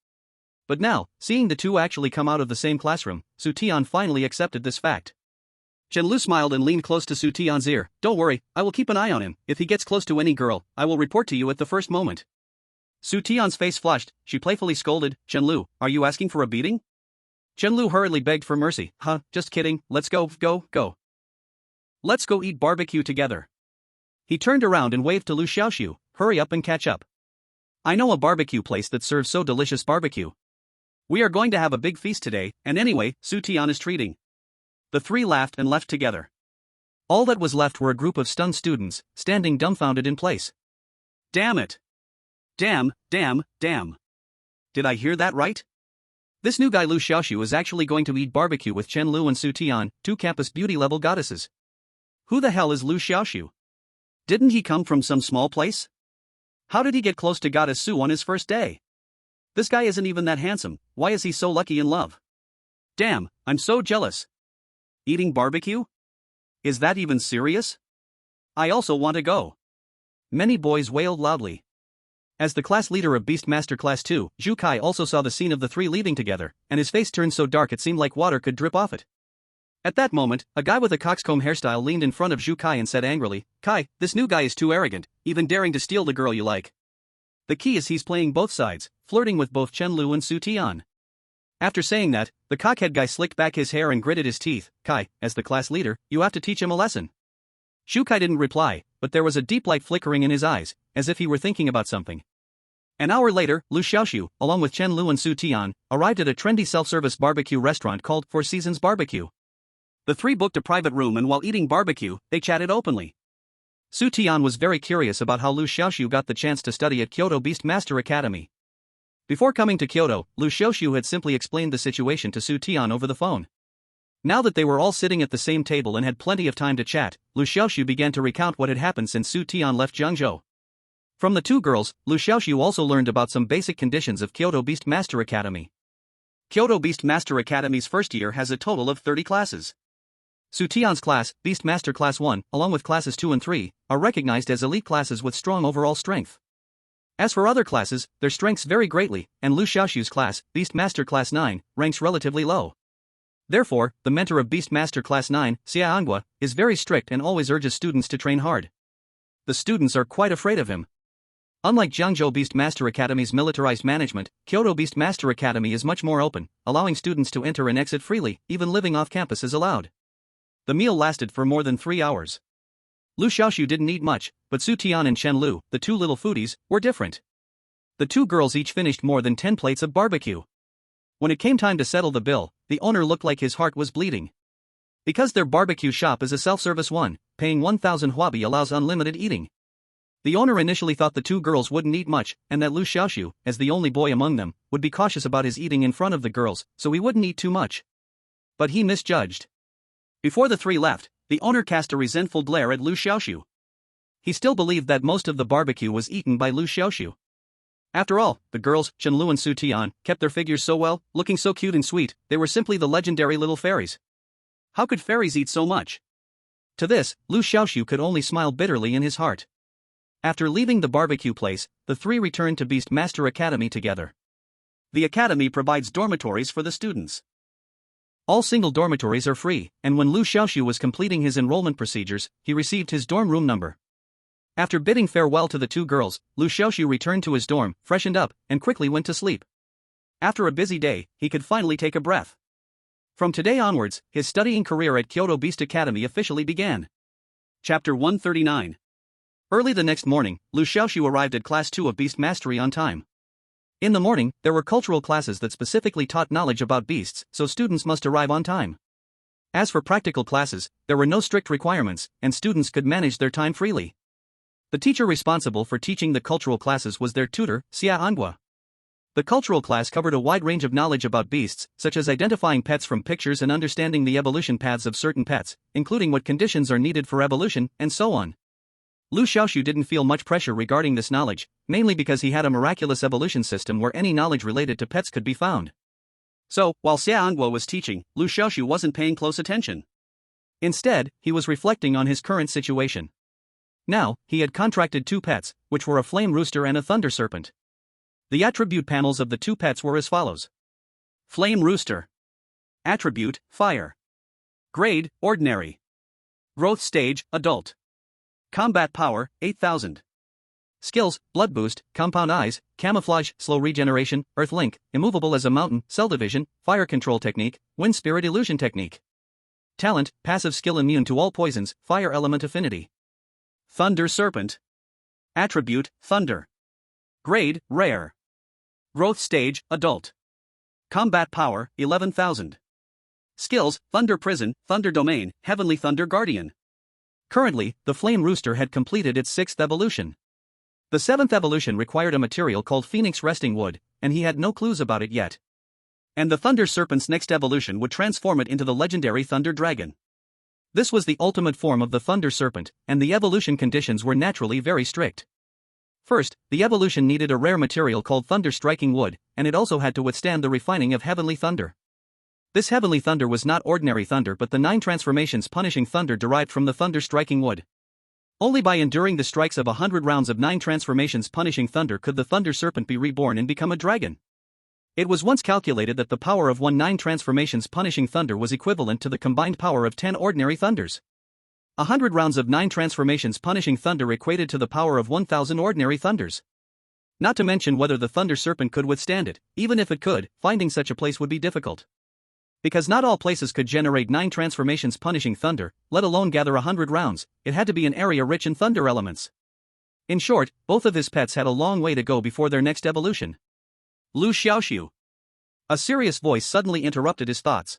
But now, seeing the two actually come out of the same classroom, Su Tian finally accepted this fact. Chen Lu smiled and leaned close to Su Tian's ear. Don't worry, I will keep an eye on him. If he gets close to any girl, I will report to you at the first moment. Su Tian's face flushed. She playfully scolded, Chen Lu, are you asking for a beating? Chen Lu hurriedly begged for mercy. Just kidding, let's go. Let's go eat barbecue together. He turned around and waved to Liu Xiaoxu, hurry up and catch up. I know a barbecue place that serves so delicious barbecue. We are going to have a big feast today, and anyway, Su Tian is treating. The three laughed and left together. All that was left were a group of stunned students, standing dumbfounded in place. Damn it! Damn. Did I hear that right? This new guy Liu Xiaoxu is actually going to eat barbecue with Chen Lu and Su Tian, two campus beauty level goddesses. Who the hell is Liu Xiaoxu? Didn't he come from some small place? How did he get close to goddess Su on his first day? This guy isn't even that handsome, why is he so lucky in love? Damn, I'm so jealous. Eating barbecue? Is that even serious? I also want to go. Many boys wailed loudly. As the class leader of Beastmaster Class 2, Zhu Kai also saw the scene of the three leaving together, and his face turned so dark it seemed like water could drip off it. At that moment, a guy with a coxcomb hairstyle leaned in front of Zhu Kai and said angrily, Kai, this new guy is too arrogant, even daring to steal the girl you like. The key is he's playing both sides, flirting with both Chen Lu and Su Tian. After saying that, the cockhead guy slicked back his hair and gritted his teeth. Kai, as the class leader, you have to teach him a lesson. Zhu Kai didn't reply, but there was a deep light flickering in his eyes, as if he were thinking about something. An hour later, Liu Xiaoxu, along with Chen Lu and Su Tian, arrived at a trendy self-service barbecue restaurant called Four Seasons Barbecue. The three booked a private room and while eating barbecue, they chatted openly. Su Tian was very curious about how Liu Xiaoxu got the chance to study at Kyoto Beastmaster Academy. Before coming to Kyoto, Liu Xiaoxu had simply explained the situation to Su Tian over the phone. Now that they were all sitting at the same table and had plenty of time to chat, Liu Xiaoxu began to recount what had happened since Su Tian left Jiangzhou. From the two girls, Liu Xiaoxu also learned about some basic conditions of Kyoto Beastmaster Academy. Kyoto Beastmaster Academy's first year has a total of 30 classes. Su Tian's class, Beastmaster Class 1, along with classes 2 and 3, are recognized as elite classes with strong overall strength. As for other classes, their strengths vary greatly, and Liu Xiaoxu's class, Beastmaster Class 9, ranks relatively low. Therefore, the mentor of Beastmaster Class 9, Xia Anghua, is very strict and always urges students to train hard. The students are quite afraid of him. Unlike Jiangzhou Beastmaster Academy's militarized management, Kyoto Beastmaster Academy is much more open, allowing students to enter and exit freely, even living off campus is allowed. The meal lasted for more than 3 hours. Liu Xiaoxu didn't eat much, but Su Tian and Chen Lu, the two little foodies, were different. The two girls each finished more than 10 plates of barbecue. When it came time to settle the bill, the owner looked like his heart was bleeding. Because their barbecue shop is a self-service one, paying 1,000 huabi allows unlimited eating. The owner initially thought the two girls wouldn't eat much, and that Liu Xiaoxu, as the only boy among them, would be cautious about his eating in front of the girls, so he wouldn't eat too much. But he misjudged. Before the three left, the owner cast a resentful glare at Liu Xiaoxu. He still believed that most of the barbecue was eaten by Liu Xiaoxu. After all, the girls, Chen Lu and Su Tian, kept their figures so well, looking so cute and sweet, they were simply the legendary little fairies. How could fairies eat so much? To this, Liu Xiaoxu could only smile bitterly in his heart. After leaving the barbecue place, the three returned to Beastmaster Academy together. The academy provides dormitories for the students. All single dormitories are free, and when Liu Xiaoxu was completing his enrollment procedures, he received his dorm room number. After bidding farewell to the two girls, Liu Xiaoxu returned to his dorm, freshened up, and quickly went to sleep. After a busy day, he could finally take a breath. From today onwards, his studying career at Kyoto Beast Academy officially began. Chapter 139. Early the next morning, Liu Xiaoxu arrived at Class 2 of Beast Mastery on time. In the morning, there were cultural classes that specifically taught knowledge about beasts, so students must arrive on time. As for practical classes, there were no strict requirements, and students could manage their time freely. The teacher responsible for teaching the cultural classes was their tutor, Xia Anghua. The cultural class covered a wide range of knowledge about beasts, such as identifying pets from pictures and understanding the evolution paths of certain pets, including what conditions are needed for evolution, and so on. Liu Xiaoxu didn't feel much pressure regarding this knowledge, mainly because he had a miraculous evolution system where any knowledge related to pets could be found. So, while Xia Anghua was teaching, Liu Xiaoxu wasn't paying close attention. Instead, he was reflecting on his current situation. Now, he had contracted 2 pets, which were a flame rooster and a thunder serpent. The attribute panels of the 2 pets were as follows. Flame rooster. Attribute, fire. Grade, ordinary. Growth stage, adult. Combat power, 8000. Skills, blood boost, compound eyes, camouflage, slow regeneration, earth link, immovable as a mountain, cell division, fire control technique, wind spirit illusion technique. Talent, passive skill immune to all poisons, fire element affinity. Thunder serpent. Attribute, thunder. Grade, rare. Growth stage, adult. Combat power, 11,000. Skills, thunder prison, thunder domain, heavenly thunder guardian. Currently, the flame rooster had completed its 6th evolution. The 7th evolution required a material called phoenix resting wood, and he had no clues about it yet. And the thunder serpent's next evolution would transform it into the legendary thunder dragon. This was the ultimate form of the thunder serpent, and the evolution conditions were naturally very strict. First, the evolution needed a rare material called thunder striking wood, and it also had to withstand the refining of heavenly thunder. This heavenly thunder was not ordinary thunder but the 9 transformations punishing thunder derived from the thunder striking wood. Only by enduring the strikes of 100 rounds of 9 transformations punishing thunder could the thunder serpent be reborn and become a dragon. It was once calculated that the power of 9 transformations punishing thunder was equivalent to the combined power of 10 ordinary thunders. 100 rounds of 9 transformations punishing thunder equated to the power of 1000 ordinary thunders. Not to mention whether the thunder serpent could withstand it. Even if it could, finding such a place would be difficult. Because not all places could generate 9 transformations punishing thunder, let alone gather 100 rounds. It had to be an area rich in thunder elements. In short, both of his pets had a long way to go before their next evolution. Liu Xiaoxu. A serious voice suddenly interrupted his thoughts.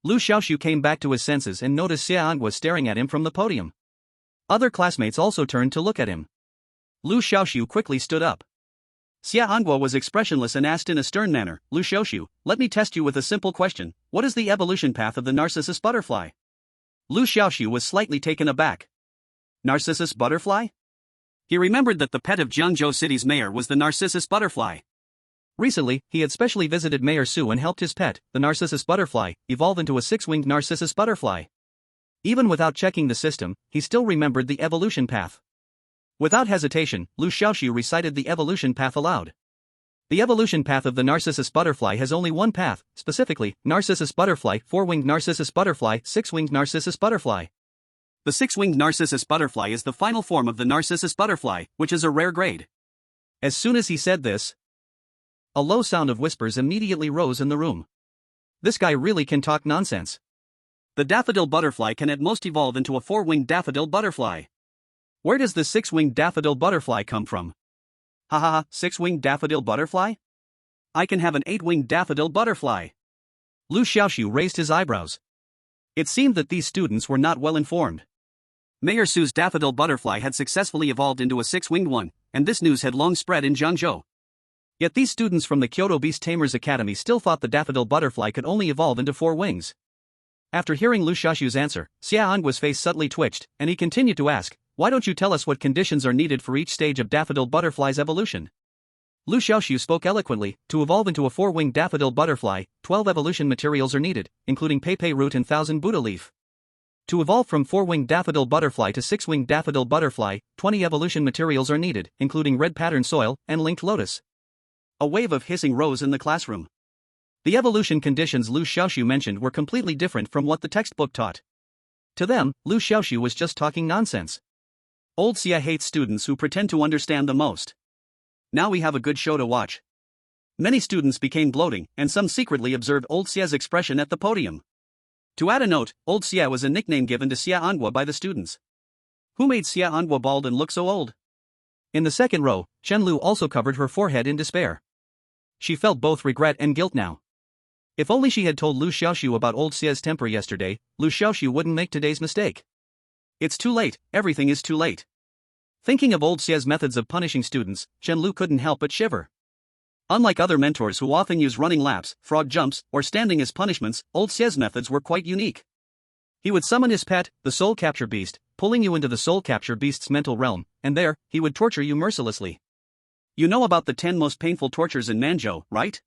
Liu Xiaoxu came back to his senses and noticed Xia Anghua staring at him from the podium. Other classmates also turned to look at him. Liu Xiaoxu quickly stood up. Xia Anghua was expressionless and asked in a stern manner, Liu Xiaoxu, let me test you with a simple question. What is the evolution path of the Narcissus butterfly? Liu Xiaoxu was slightly taken aback. Narcissus butterfly? He remembered that the pet of Jiangzhou City's mayor was the Narcissus butterfly. Recently, he had specially visited Mayor Su and helped his pet, the Narcissus butterfly, evolve into a 6-winged Narcissus butterfly. Even without checking the system, he still remembered the evolution path. Without hesitation, Liu Xiaoxu recited the evolution path aloud. The evolution path of the Narcissus butterfly has only one path, specifically, Narcissus butterfly, 4-winged Narcissus butterfly, 6-winged Narcissus butterfly. The 6-winged Narcissus butterfly is the final form of the Narcissus butterfly, which is a rare grade. As soon as he said this, a low sound of whispers immediately rose in the room. This guy really can talk nonsense. The daffodil butterfly can at most evolve into a 4-winged daffodil butterfly. Where does the 6-winged daffodil butterfly come from? Ha ha ha, 6-winged daffodil butterfly? I can have an 8-winged daffodil butterfly. Liu Xiaoxu raised his eyebrows. It seemed that these students were not well informed. Mayor Su's daffodil butterfly had successfully evolved into a 6-winged one, and this news had long spread in Jiangzhou. Yet these students from the Kyoto Beast Tamers Academy still thought the daffodil butterfly could only evolve into 4 wings. After hearing Liu Xiaoxu's answer, Xia Anghua's face subtly twitched, and he continued to ask, why don't you tell us what conditions are needed for each stage of daffodil butterfly's evolution? Liu Xiaoxu spoke eloquently. To evolve into a 4-winged daffodil butterfly, 12 evolution materials are needed, including Peipei root and 1000 Buddha leaf. To evolve from 4-winged daffodil butterfly to 6-winged daffodil butterfly, 20 evolution materials are needed, including red pattern soil and linked lotus. A wave of hissing rose in the classroom. The evolution conditions Liu Xiaoxu mentioned were completely different from what the textbook taught. To them, Liu Xiaoxu was just talking nonsense. Old Xia hates students who pretend to understand the most. Now we have a good show to watch. Many students became bloating, and some secretly observed Old Xia's expression at the podium. To add a note, Old Xia was a nickname given to Xia Anghua by the students. Who made Xia Anghua bald and look so old? In the second row, Chen Lu also covered her forehead in despair. She felt both regret and guilt now. If only she had told Liu Xiaoxu about Old Xia's temper yesterday, Liu Xiaoxu wouldn't make today's mistake. It's too late, everything is too late. Thinking of old Xia's methods of punishing students, Chen Lu couldn't help but shiver. Unlike other mentors who often use running laps, frog jumps, or standing as punishments, old Xia's methods were quite unique. He would summon his pet, the soul capture beast, pulling you into the soul capture beast's mental realm, and there, he would torture you mercilessly. You know about the 10 most painful tortures in Manzhou, right?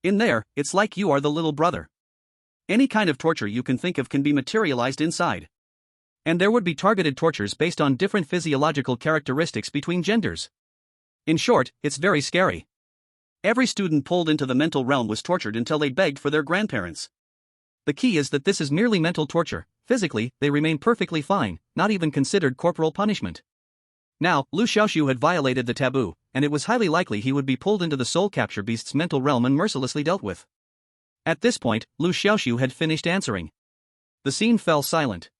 In there, it's like you are the little brother. Any kind of torture you can think of can be materialized inside. And there would be targeted tortures based on different physiological characteristics between genders. In short, it's very scary. Every student pulled into the mental realm was tortured until they begged for their grandparents. The key is that this is merely mental torture. Physically, they remain perfectly fine, not even considered corporal punishment. Now, Liu Xiaoxu had violated the taboo, and it was highly likely he would be pulled into the soul capture beast's mental realm and mercilessly dealt with. At this point, Liu Xiaoxu had finished answering. The scene fell silent.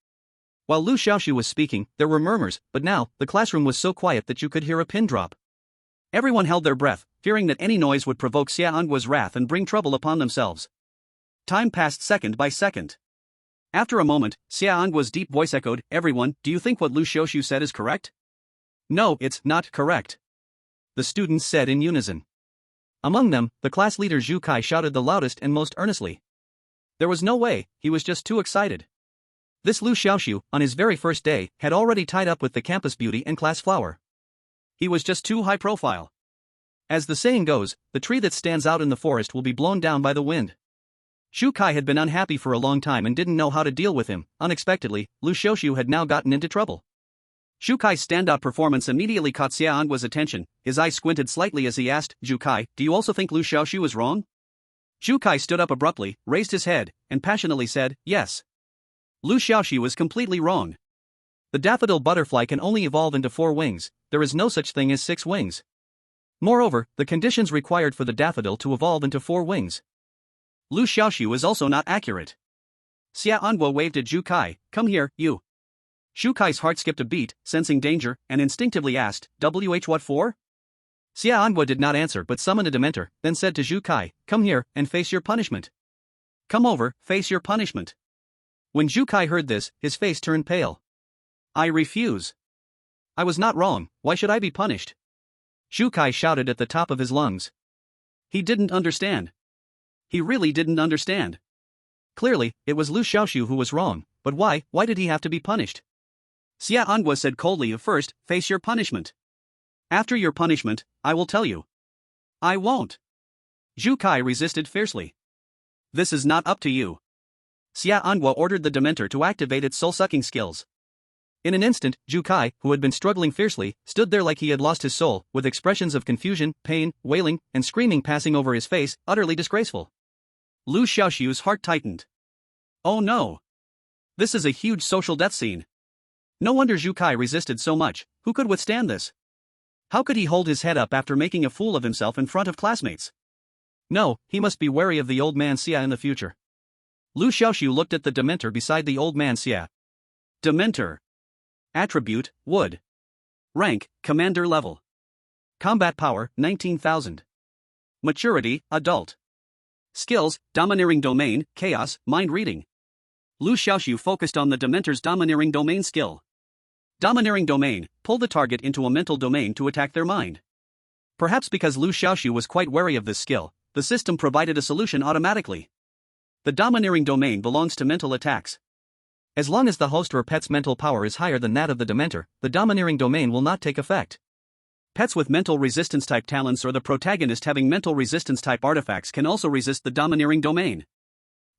While Liu Xiaoxu was speaking, there were murmurs, but now, the classroom was so quiet that you could hear a pin drop. Everyone held their breath, fearing that any noise would provoke Xia Anguo's wrath and bring trouble upon themselves. Time passed second by second. After a moment, Xia Anguo's deep voice echoed, "Everyone, do you think what Liu Xiaoxu said is correct?" "No, it's not correct," the students said in unison. Among them, the class leader Zhu Kai shouted the loudest and most earnestly. There was no way, he was just too excited. This Liu Xiaoxu, on his very first day, had already tied up with the campus beauty and class flower. He was just too high profile. As the saying goes, the tree that stands out in the forest will be blown down by the wind. Zhu Kai had been unhappy for a long time and didn't know how to deal with him. Unexpectedly, Liu Xiaoxu had now gotten into trouble. Zhu Kai's standout performance immediately caught Xia Anguo's attention. His eyes squinted slightly as he asked, "Zhu Kai, do you also think Liu Xiaoxu is wrong?" Zhu Kai stood up abruptly, raised his head, and passionately said, "Yes. Liu Xiaoxu is completely wrong. The daffodil butterfly can only evolve into 4 wings, there is no such thing as 6 wings. Moreover, the conditions required for the daffodil to evolve into 4 wings. Liu Xiaoxu is also not accurate." Xia Anguo waved at Zhu Kai, "Come here, you." Zhu Kai's heart skipped a beat, sensing danger, and instinctively asked, what for?" Xia Anguo did not answer but summoned a Dementor, then said to Zhu Kai, "Come here, and face your punishment. Come over, face your punishment." When Zhu Kai heard this, his face turned pale. "I refuse. I was not wrong, why should I be punished?" Zhu Kai shouted at the top of his lungs. He didn't understand. He really didn't understand. Clearly, it was Liu Xiaoxu who was wrong, but why did he have to be punished? Xia Anguo said coldly, "First, face your punishment. After your punishment, I will tell you." "I won't." Zhu Kai resisted fiercely. "This is not up to you." Xia Anguo ordered the Dementor to activate its soul-sucking skills. In an instant, Zhu Kai, who had been struggling fiercely, stood there like he had lost his soul, with expressions of confusion, pain, wailing, and screaming passing over his face, utterly disgraceful. Liu Xiaoxu's heart tightened. Oh no! This is a huge social death scene. No wonder Zhu Kai resisted so much. Who could withstand this? How could he hold his head up after making a fool of himself in front of classmates? No, he must be wary of the old man Xia in the future. Liu Xiaoxu looked at the Dementor beside the old man Xia. Dementor. Attribute, Wood. Rank, Commander level. Combat power, 19,000. Maturity, Adult. Skills, Domineering Domain, Chaos, Mind Reading. Liu Xiaoxu focused on the Dementor's Domineering Domain skill. Domineering Domain, pull the target into a mental domain to attack their mind. Perhaps because Liu Xiaoxu was quite wary of this skill, the system provided a solution automatically. The Domineering Domain belongs to mental attacks. As long as the host or pet's mental power is higher than that of the Dementor, the Domineering Domain will not take effect. Pets with mental resistance type talents or the protagonist having mental resistance type artifacts can also resist the Domineering Domain.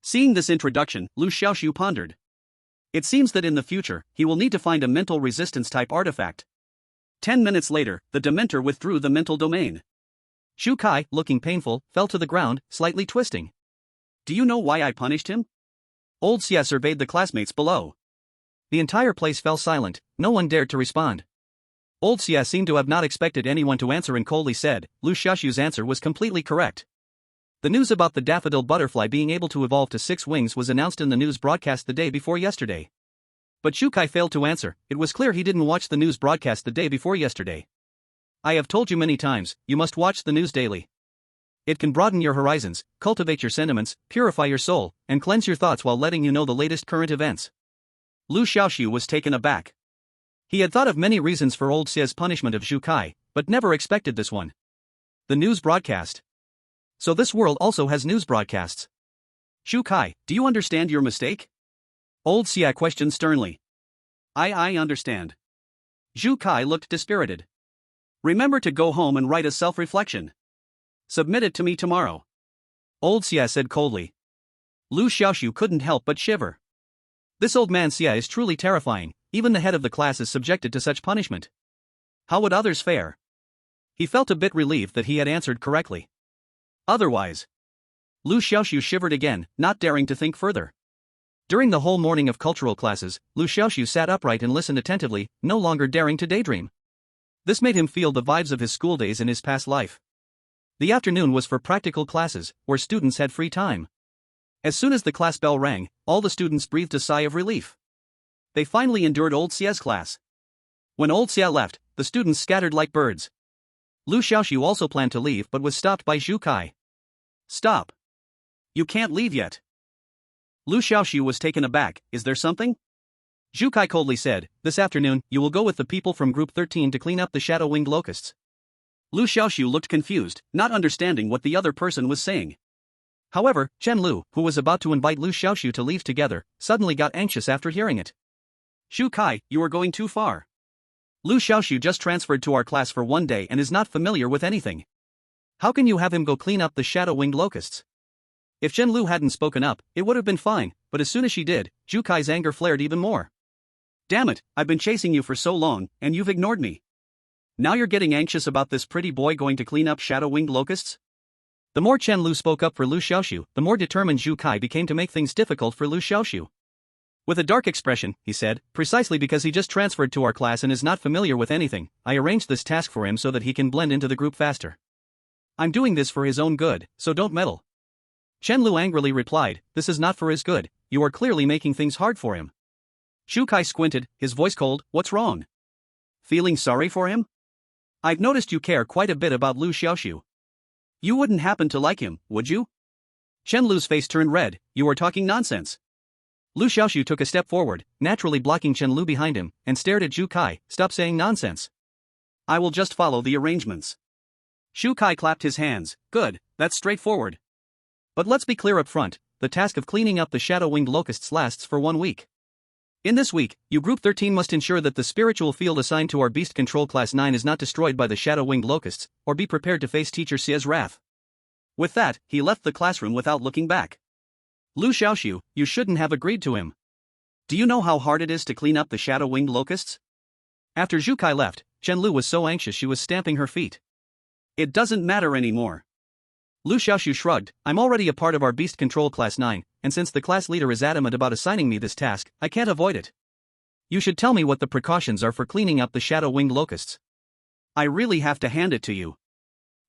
Seeing this introduction, Liu Xiaoxu pondered. It seems that in the future, he will need to find a mental resistance type artifact. 10 minutes later, the Dementor withdrew the mental domain. Zhu Kai, looking painful, fell to the ground, slightly twisting. Do you know why I punished him? Old Xia surveyed the classmates below. The entire place fell silent, no one dared to respond. Old Xia seemed to have not expected anyone to answer and coldly said, Liu Xiaoxu's answer was completely correct. The news about the daffodil butterfly being able to evolve to 6 wings was announced in the news broadcast the day before yesterday. But Zhu Kai failed to answer. It was clear he didn't watch the news broadcast the day before yesterday. I have told you many times, you must watch the news daily. It can broaden your horizons, cultivate your sentiments, purify your soul, and cleanse your thoughts while letting you know the latest current events. Liu Xiaoxu was taken aback. He had thought of many reasons for old Xia's punishment of Zhu Kai, but never expected this one. The news broadcast. So this world also has news broadcasts. Zhu Kai, do you understand your mistake? Old Xia questioned sternly. I understand. Zhu Kai looked dispirited. Remember to go home and write a self-reflection. Submit it to me tomorrow. Old Xia said coldly. Liu Xiaoxu couldn't help but shiver. This old man Xia is truly terrifying, even the head of the class is subjected to such punishment. How would others fare? He felt a bit relieved that he had answered correctly. Otherwise. Liu Xiaoxu shivered again, not daring to think further. During the whole morning of cultural classes, Liu Xiaoxu sat upright and listened attentively, no longer daring to daydream. This made him feel the vibes of his school days in his past life. The afternoon was for practical classes, where students had free time. As soon as the class bell rang, all the students breathed a sigh of relief. They finally endured old Xia's class. When old Xia left, the students scattered like birds. Liu Xiaoxu also planned to leave but was stopped by Zhu Kai. Stop. You can't leave yet. Liu Xiaoxu was taken aback. Is there something? Zhu Kai coldly said, this afternoon, you will go with the people from Group 13 to clean up the shadow-winged locusts. Liu Xiaoxu looked confused, not understanding what the other person was saying. However, Chen Lu, who was about to invite Liu Xiaoxu to leave together, suddenly got anxious after hearing it. Zhu Kai, you are going too far. Liu Xiaoxu just transferred to our class for 1 day and is not familiar with anything. How can you have him go clean up the shadow-winged locusts? If Chen Lu hadn't spoken up, it would have been fine, but as soon as she did, Zhu Kai's anger flared even more. Damn it, I've been chasing you for so long, and you've ignored me. Now you're getting anxious about this pretty boy going to clean up shadow-winged locusts? The more Chen Lu spoke up for Liu Xiaoxu, the more determined Zhu Kai became to make things difficult for Liu Xiaoxu. With a dark expression, he said, precisely because he just transferred to our class and is not familiar with anything, I arranged this task for him so that he can blend into the group faster. I'm doing this for his own good, so don't meddle. Chen Lu angrily replied, this is not for his good, you are clearly making things hard for him. Zhu Kai squinted, his voice cold, what's wrong? Feeling sorry for him? I've noticed you care quite a bit about Liu Xiaoxu. You wouldn't happen to like him, would you? Chen Lu's face turned red, you are talking nonsense. Liu Xiaoxu took a step forward, naturally blocking Chen Lu behind him, and stared at Zhu Kai, stop saying nonsense. I will just follow the arrangements. Zhu Kai clapped his hands, good, that's straightforward. But let's be clear up front, the task of cleaning up the shadow-winged locusts lasts for 1 week. In this week, you Group 13 must ensure that the spiritual field assigned to our Beast Control Class 9 is not destroyed by the shadow-winged locusts, or be prepared to face Teacher Xia's wrath. With that, he left the classroom without looking back. Liu Xiaoxu, you shouldn't have agreed to him. Do you know how hard it is to clean up the shadow-winged locusts? After Zhu Kai left, Chen Lu was so anxious she was stamping her feet. It doesn't matter anymore. Liu Xiaoxu shrugged, I'm already a part of our Beast Control Class 9, and since the class leader is adamant about assigning me this task, I can't avoid it. You should tell me what the precautions are for cleaning up the shadow-winged locusts. I really have to hand it to you.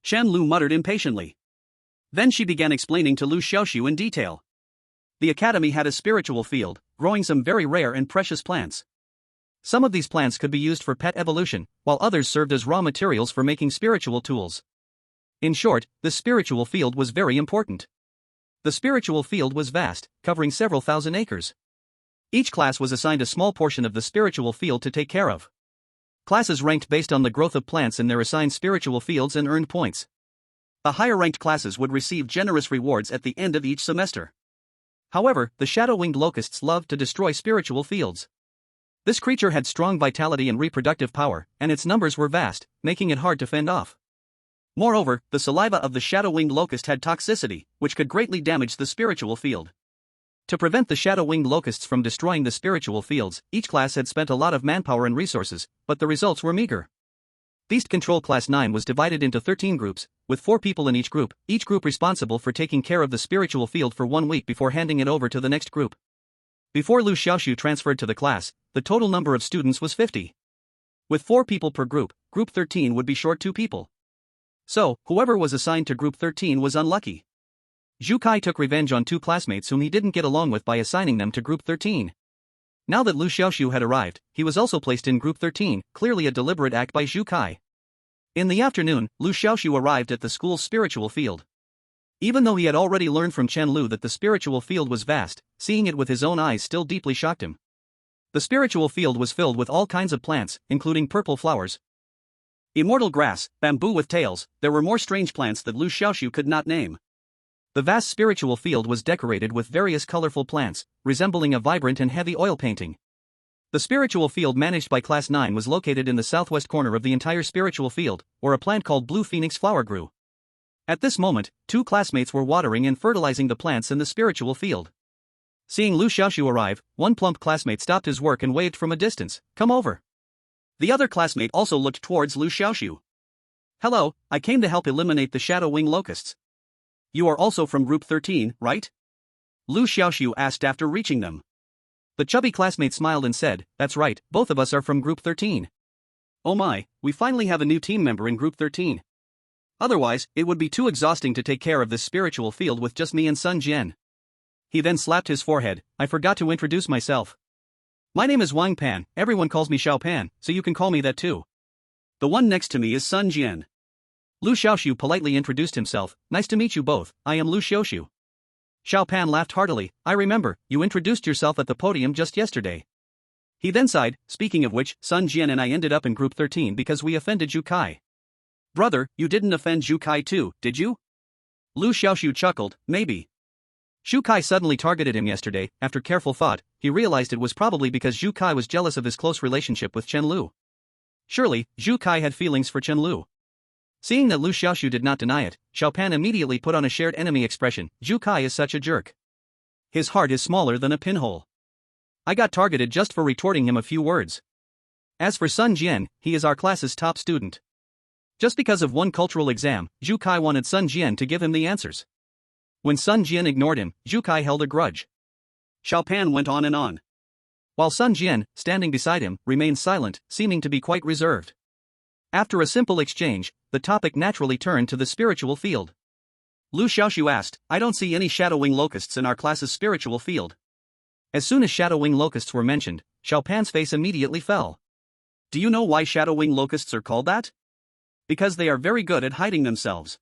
Chen Lu muttered impatiently. Then she began explaining to Liu Xiaoxu in detail. The academy had a spiritual field, growing some very rare and precious plants. Some of these plants could be used for pet evolution, while others served as raw materials for making spiritual tools. In short, the spiritual field was very important. The spiritual field was vast, covering several thousand acres. Each class was assigned a small portion of the spiritual field to take care of. Classes ranked based on the growth of plants in their assigned spiritual fields and earned points. The higher-ranked classes would receive generous rewards at the end of each semester. However, the shadow-winged locusts loved to destroy spiritual fields. This creature had strong vitality and reproductive power, and its numbers were vast, making it hard to fend off. Moreover, the saliva of the shadow-winged locust had toxicity, which could greatly damage the spiritual field. To prevent the shadow-winged locusts from destroying the spiritual fields, each class had spent a lot of manpower and resources, but the results were meager. Beast Control Class 9 was divided into 13 groups, with 4 people in each group responsible for taking care of the spiritual field for 1 week before handing it over to the next group. Before Liu Xiaoxu transferred to the class, the total number of students was 50. With 4 people per group, Group 13 would be short 2 people. So, whoever was assigned to Group 13 was unlucky. Zhu Kai took revenge on 2 classmates whom he didn't get along with by assigning them to Group 13. Now that Liu Xiaoxu had arrived, he was also placed in Group 13, clearly a deliberate act by Zhu Kai. In the afternoon, Liu Xiaoxu arrived at the school's spiritual field. Even though he had already learned from Chen Lu that the spiritual field was vast, seeing it with his own eyes still deeply shocked him. The spiritual field was filled with all kinds of plants, including purple flowers, immortal grass, bamboo with tails. There were more strange plants that Liu Xiaoxu could not name. The vast spiritual field was decorated with various colorful plants, resembling a vibrant and heavy oil painting. The spiritual field managed by Class 9 was located in the southwest corner of the entire spiritual field, where a plant called blue phoenix flower grew. At this moment, 2 classmates were watering and fertilizing the plants in the spiritual field. Seeing Liu Xiaoxu arrive, one plump classmate stopped his work and waved from a distance, "Come over." The other classmate also looked towards Liu Xiaoxu. "Hello, I came to help eliminate the shadow wing locusts." "You are also from group 13, right?" Liu Xiaoxu asked after reaching them. The chubby classmate smiled and said, "That's right, both of us are from group 13. Oh my, we finally have a new team member in group 13. Otherwise, it would be too exhausting to take care of this spiritual field with just me and Sun Jian." He then slapped his forehead. "I forgot to introduce myself. My name is Wang Pan, everyone calls me Xiao Pan, so you can call me that too. The one next to me is Sun Jian." Liu Xiaoxu politely introduced himself. "Nice to meet you both, I am Liu Xiaoxu." Xiao Pan laughed heartily. "I remember, you introduced yourself at the podium just yesterday." He then sighed. "Speaking of which, Sun Jian and I ended up in group 13 because we offended Zhu Kai." "Brother, you didn't offend Zhu Kai too, did you?" Liu Xiaoxu chuckled. "Maybe." Zhu Kai suddenly targeted him yesterday. After careful thought, he realized it was probably because Zhu Kai was jealous of his close relationship with Chen Lu. Surely, Zhu Kai had feelings for Chen Lu. Seeing that Liu Xiaoxu did not deny it, Xiao Pan immediately put on a shared enemy expression. "Zhu Kai is such a jerk. His heart is smaller than a pinhole. I got targeted just for retorting him a few words. As for Sun Jian, he is our class's top student. Just because of one cultural exam, Zhu Kai wanted Sun Jian to give him the answers. When Sun Jian ignored him, Zhu Kai held a grudge." Xiao Pan went on and on, while Sun Jian, standing beside him, remained silent, seeming to be quite reserved. After a simple exchange, the topic naturally turned to the spiritual field. Liu Xiaoxu asked, "I don't see any shadowing locusts in our class's spiritual field." As soon as shadowing locusts were mentioned, Xiao Pan's face immediately fell. "Do you know why shadowing locusts are called that? Because they are very good at hiding themselves.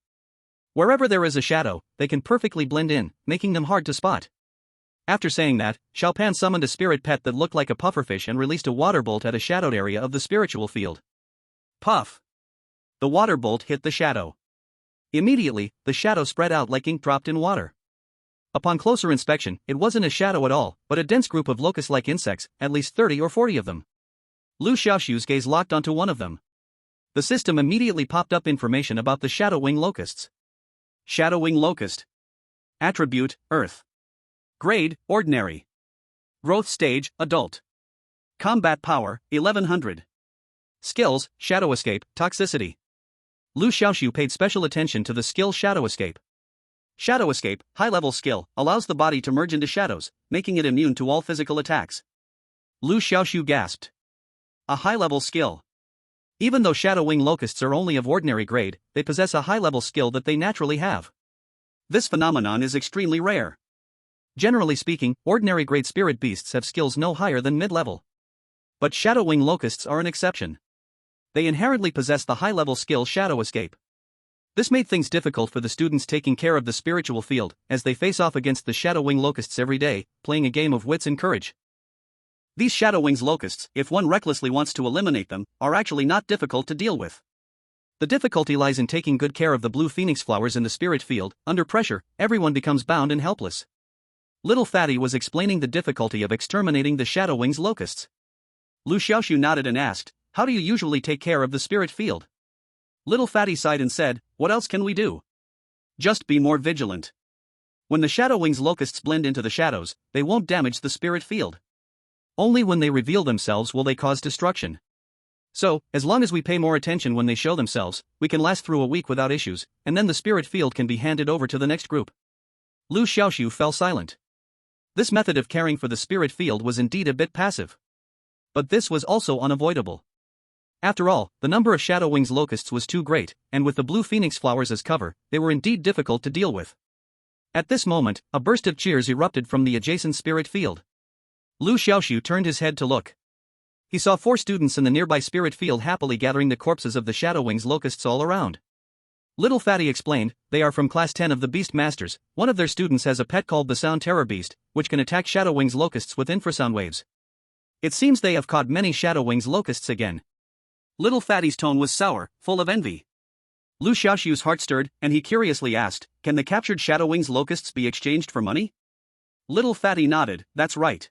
Wherever there is a shadow, they can perfectly blend in, making them hard to spot." After saying that, Xiao Pan summoned a spirit pet that looked like a pufferfish and released a water bolt at a shadowed area of the spiritual field. Puff! The water bolt hit the shadow. Immediately, the shadow spread out like ink dropped in water. Upon closer inspection, it wasn't a shadow at all, but a dense group of locust-like insects, at least 30 or 40 of them. Liu Xiaoxu's gaze locked onto one of them. The system immediately popped up information about the shadowing locusts. Shadowing locust. Attribute, Earth. Grade, Ordinary. Growth stage, Adult. Combat power, 1100. Skills, Shadow Escape, Toxicity. Liu Xiaoxu paid special attention to the skill Shadow Escape. Shadow Escape, high-level skill, allows the body to merge into shadows, making it immune to all physical attacks. Liu Xiaoxu gasped. A high-level skill. Even though shadowing locusts are only of ordinary grade, they possess a high-level skill that they naturally have. This phenomenon is extremely rare. Generally speaking, ordinary grade spirit beasts have skills no higher than mid-level. But shadowing locusts are an exception. They inherently possess the high-level skill Shadow Escape. This made things difficult for the students taking care of the spiritual field, as they face off against the shadowing locusts every day, playing a game of wits and courage. These shadowwings locusts, if one recklessly wants to eliminate them, are actually not difficult to deal with. The difficulty lies in taking good care of the blue phoenix flowers in the spirit field. Under pressure, everyone becomes bound and helpless. Little Fatty was explaining the difficulty of exterminating the shadowwings locusts. Liu Xiaoxu nodded and asked, "How do you usually take care of the spirit field?" Little Fatty sighed and said, "What else can we do? Just be more vigilant. When the shadowwings locusts blend into the shadows, they won't damage the spirit field. Only when they reveal themselves will they cause destruction. So, as long as we pay more attention when they show themselves, we can last through a week without issues, and then the spirit field can be handed over to the next group." Liu Xiaoxu fell silent. This method of caring for the spirit field was indeed a bit passive. But this was also unavoidable. After all, the number of shadowwings locusts was too great, and with the blue phoenix flowers as cover, they were indeed difficult to deal with. At this moment, a burst of cheers erupted from the adjacent spirit field. Liu Xiaoxu turned his head to look. He saw 4 students in the nearby spirit field happily gathering the corpses of the shadowwings locusts all around. Little Fatty explained, "They are from Class 10 of the Beast Masters. One of their students has a pet called the Sound Terror Beast, which can attack shadowwings locusts with infrasound waves. It seems they have caught many Shadow Wings locusts again. Little Fatty's tone was sour, full of envy. Liu Xiaoxu's heart stirred, and he curiously asked, "Can the captured Shadow Wings locusts be exchanged for money?" Little Fatty nodded, "That's right."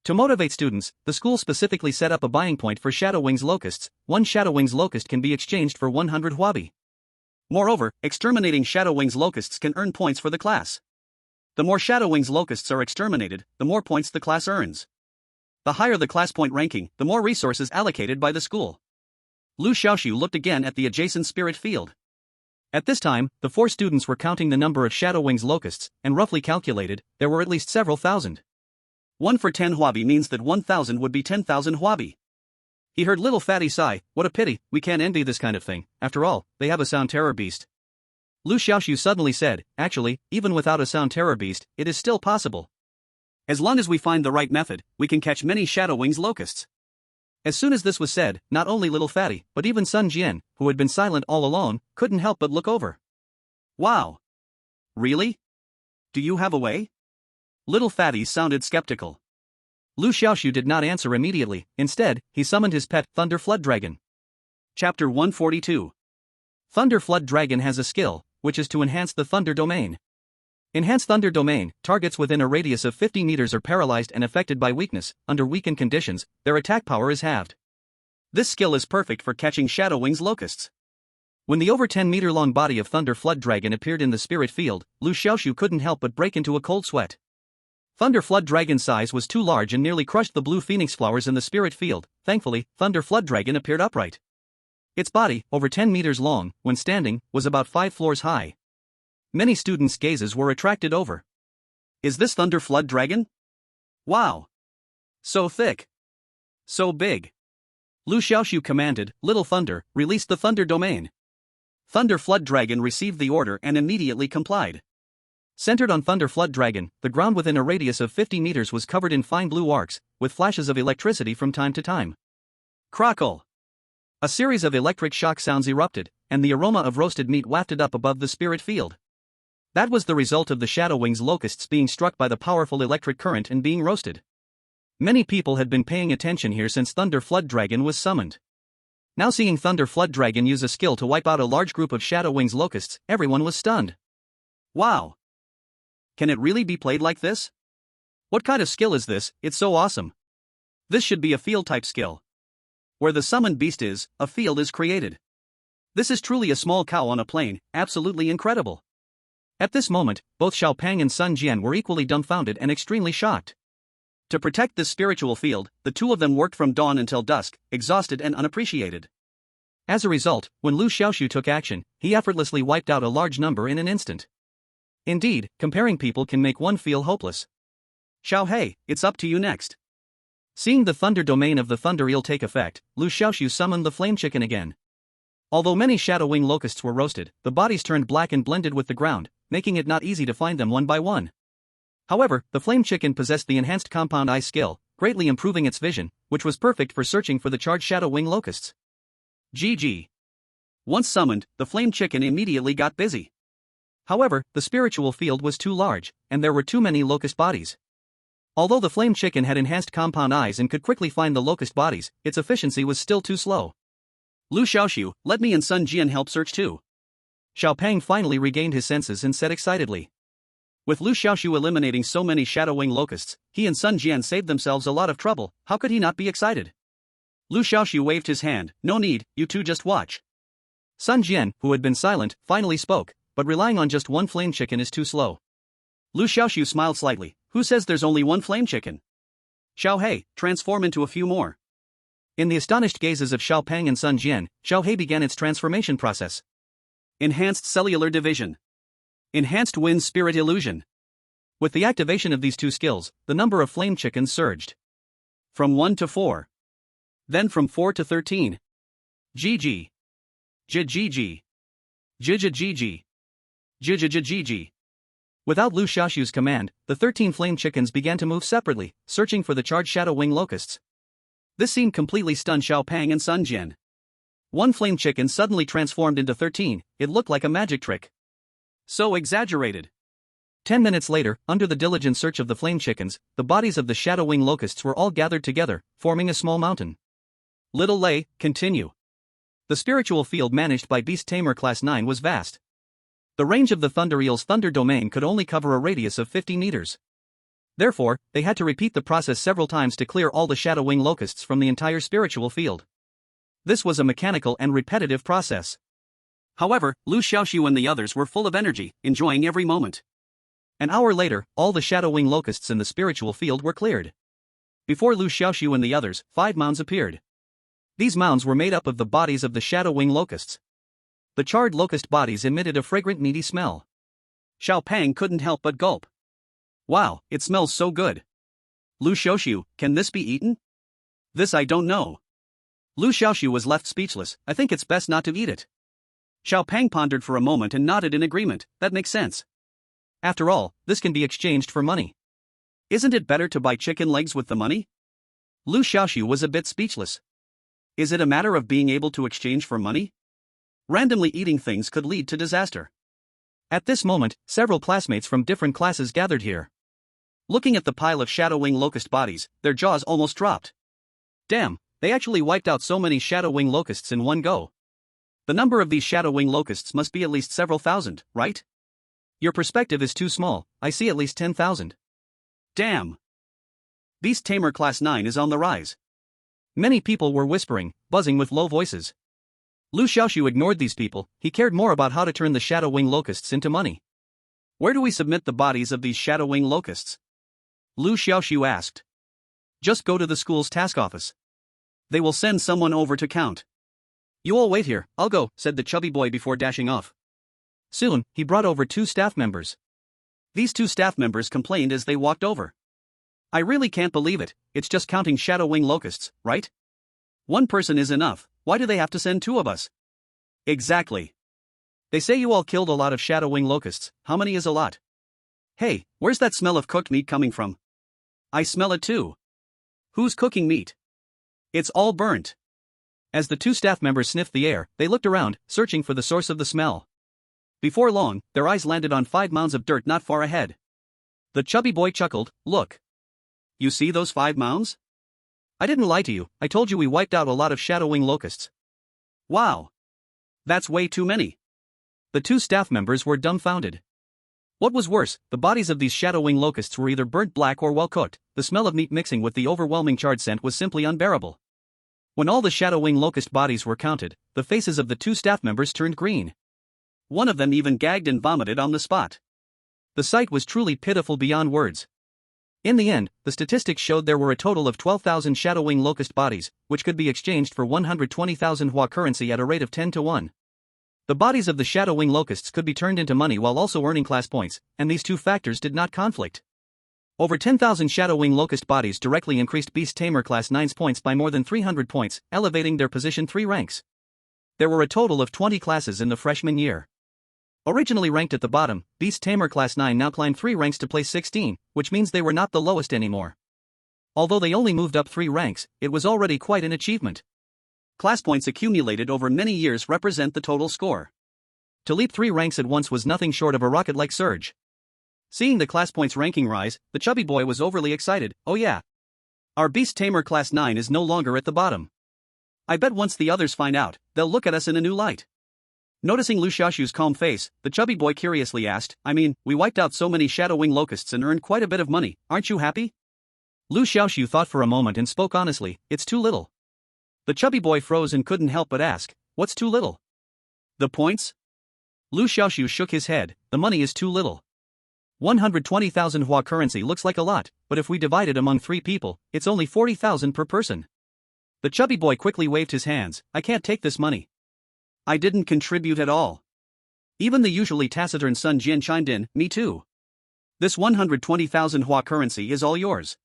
To motivate students, the school specifically set up a buying point for Shadow Wings locusts. One Shadow Wings locust can be exchanged for 100 huabi. Moreover, exterminating Shadow Wings locusts can earn points for the class. The more Shadow Wings locusts are exterminated, the more points the class earns. The higher the class point ranking, the more resources allocated by the school. Liu Xiaoxu looked again at the adjacent spirit field. At this time, the 4 students were counting the number of Shadow Wings locusts, and roughly calculated, there were at least several thousand. 1 for 10 huabi means that 1,000 would be 10,000 huabi. He heard Little Fatty sigh, "What a pity, we can't envy this kind of thing, after all, they have a sound terror beast." Liu Xiaoxu suddenly said, "Actually, even without a sound terror beast, it is still possible. As long as we find the right method, we can catch many Shadow Wings locusts." As soon as this was said, not only Little Fatty, but even Sun Jian, who had been silent all along, couldn't help but look over. "Wow. Really? Do you have a way?" Little Fatty sounded skeptical. Liu Xiaoxu did not answer immediately. Instead, he summoned his pet, Thunder Flood Dragon. Chapter 142. Thunder Flood Dragon has a skill, which is to enhance the Thunder Domain. Enhance Thunder Domain. Targets within a radius of 50 meters are paralyzed and affected by weakness. Under weakened conditions, their attack power is halved. This skill is perfect for catching Shadow Wings locusts. When the over 10-meter-long body of Thunder Flood Dragon appeared in the spirit field, Liu Xiaoxu couldn't help but break into a cold sweat. Thunder Flood Dragon's size was too large and nearly crushed the blue phoenix flowers in the spirit field. Thankfully, Thunder Flood Dragon appeared upright. Its body, over 10 meters long, when standing, was about 5 floors high. Many students' gazes were attracted over. "Is this Thunder Flood Dragon? Wow! So thick. So big." Liu Xiaoxu commanded, "Little Thunder, release the Thunder Domain." Thunder Flood Dragon received the order and immediately complied. Centered on Thunder Flood Dragon, the ground within a radius of 50 meters was covered in fine blue arcs, with flashes of electricity from time to time. Crackle! A series of electric shock sounds erupted, and the aroma of roasted meat wafted up above the spirit field. That was the result of the Shadow Wings locusts being struck by the powerful electric current and being roasted. Many people had been paying attention here since Thunder Flood Dragon was summoned. Now seeing Thunder Flood Dragon use a skill to wipe out a large group of Shadow Wings locusts, everyone was stunned. Wow! Can it really be played like this? What kind of skill is this? It's so awesome. This should be a field-type skill. Where the summoned beast is, a field is created. This is truly a small cow on a plain, absolutely incredible. At this moment, both Xiao Pang and Sun Jian were equally dumbfounded and extremely shocked. To protect this spiritual field, the two of them worked from dawn until dusk, exhausted and unappreciated. As a result, when Liu Xiaoxu took action, he effortlessly wiped out a large number in an instant. Indeed, comparing people can make one feel hopeless. "Xiao Hei, it's up to you next." Seeing the Thunder Domain of the Thunder Eel take effect, Liu Xiaoxu summoned the Flame Chicken again. Although many Shadow Wing locusts were roasted, the bodies turned black and blended with the ground, making it not easy to find them one by one. However, the Flame Chicken possessed the enhanced compound eye skill, greatly improving its vision, which was perfect for searching for the charged Shadow Wing locusts. GG. Once summoned, the Flame Chicken immediately got busy. However, the spiritual field was too large, and there were too many locust bodies. Although the Flame Chicken had enhanced compound eyes and could quickly find the locust bodies, its efficiency was still too slow. "Liu Xiaoxu, let me and Sun Jian help search too." Xiao Pang finally regained his senses and said excitedly. With Liu Xiaoxu eliminating so many Shadow Wing locusts, he and Sun Jian saved themselves a lot of trouble. How could he not be excited? Liu Xiaoxu waved his hand. "No need, you two just watch." Sun Jian, who had been silent, finally spoke, but relying on just one Flame Chicken is too slow. Liu Xiaoxu smiled slightly. "Who says there's only one Flame Chicken? Xiao Hei, transform into a few more." In the astonished gazes of Xiao Pang and Sun Jian, Xiao Hei began its transformation process. Enhanced Cellular Division. Enhanced Wind Spirit Illusion. With the activation of these two skills, the number of Flame Chickens surged. From 1 to 4. Then from 4 to 13. GG. GGG. GGGG. GGGG. Without Liu Xiaoxu's command, the 13 Flame Chickens began to move separately, searching for the charged Shadow Wing locusts. This scene completely stunned Xiao Pang and Sun Jian. One Flame Chicken suddenly transformed into 13, it looked like a magic trick. So exaggerated. 10 minutes later, under the diligent search of the flame chickens, the bodies of the shadow wing locusts were all gathered together, forming a small mountain. Little Lay, continue. The spiritual field managed by Beast Tamer Class 9 was vast. The range of the Thunder Eel's Thunder Domain could only cover a radius of 50 meters. Therefore, they had to repeat the process several times to clear all the shadow wing locusts from the entire spiritual field. This was a mechanical and repetitive process. However, Liu Xiaoxu and the others were full of energy, enjoying every moment. An hour later, all the shadow wing locusts in the spiritual field were cleared. Before Liu Xiaoxu and the others, 5 mounds appeared. These mounds were made up of the bodies of the shadow wing locusts. The charred locust bodies emitted a fragrant meaty smell. Xiao Pang couldn't help but gulp. Wow, it smells so good. Liu Xiaoxu, can this be eaten? This I don't know. Liu Xiaoxu was left speechless. I think it's best not to eat it. Xiao Pang pondered for a moment and nodded in agreement. That makes sense. After all, this can be exchanged for money. Isn't it better to buy chicken legs with the money? Liu Xiaoxu was a bit speechless. Is it a matter of being able to exchange for money? Randomly eating things could lead to disaster. At this moment, several classmates from different classes gathered here. Looking at the pile of shadow wing locust bodies, their jaws almost dropped. Damn, they actually wiped out so many shadow wing locusts in one go. The number of these shadow wing locusts must be at least several thousand, right? Your perspective is too small. I see at least 10,000. Damn. Beast Tamer Class 9 is on the rise. Many people were whispering, buzzing with low voices. Liu Xiaoxu ignored these people. He cared more about how to turn the shadow wing locusts into money. Where do we submit the bodies of these shadow wing locusts? Liu Xiaoxu asked. Just go to the school's task office. They will send someone over to count. You all wait here, I'll go, said the chubby boy before dashing off. Soon, he brought over 2 staff members. These 2 staff members complained as they walked over. I really can't believe it, it's just counting shadow wing locusts, right? One person is enough, why do they have to send 2 of us? Exactly. They say you all killed a lot of shadow wing locusts, how many is a lot? Hey, where's that smell of cooked meat coming from? I smell it too. Who's cooking meat? It's all burnt. As the 2 staff members sniffed the air, they looked around, searching for the source of the smell. Before long, their eyes landed on 5 mounds of dirt not far ahead. The chubby boy chuckled, look. You see those 5 mounds? I didn't lie to you, I told you we wiped out a lot of shadow wing locusts. Wow. That's way too many. The 2 staff members were dumbfounded. What was worse, the bodies of these shadow wing locusts were either burnt black or well cooked. The smell of meat mixing with the overwhelming charred scent was simply unbearable. When all the shadow wing locust bodies were counted, the faces of the 2 staff members turned green. One of them even gagged and vomited on the spot. The sight was truly pitiful beyond words. In the end, the statistics showed there were a total of 12,000 shadow wing locust bodies, which could be exchanged for 120,000 Hua currency at a rate of 10 to 1. The bodies of the shadow wing locusts could be turned into money while also earning class points, and these 2 factors did not conflict. Over 10,000 shadow wing locust bodies directly increased Beast Tamer Class 9's points by more than 300 points, elevating their position 3 ranks. There were a total of 20 classes in the freshman year. Originally ranked at the bottom, Beast Tamer Class 9 now climbed 3 ranks to place 16, which means they were not the lowest anymore. Although they only moved up 3 ranks, it was already quite an achievement. Class points accumulated over many years represent the total score. To leap 3 ranks at once was nothing short of a rocket-like surge. Seeing the class points ranking rise, the chubby boy was overly excited. Oh yeah. Our Beast Tamer Class 9 is no longer at the bottom. I bet once the others find out, they'll look at us in a new light. Noticing Liu Xiaoxu's calm face, the chubby boy curiously asked, I mean, we wiped out so many shadow wing locusts and earned quite a bit of money, aren't you happy? Liu Xiaoxu thought for a moment and spoke honestly, it's too little. The chubby boy froze and couldn't help but ask, what's too little? The points? Liu Xiaoxu shook his head, the money is too little. 120,000 Hua currency looks like a lot, but if we divide it among 3 people, it's only 40,000 per person. The chubby boy quickly waved his hands, I can't take this money. I didn't contribute at all. Even the usually taciturn Sun Jian chimed in, me too. This 120,000 Hua currency is all yours.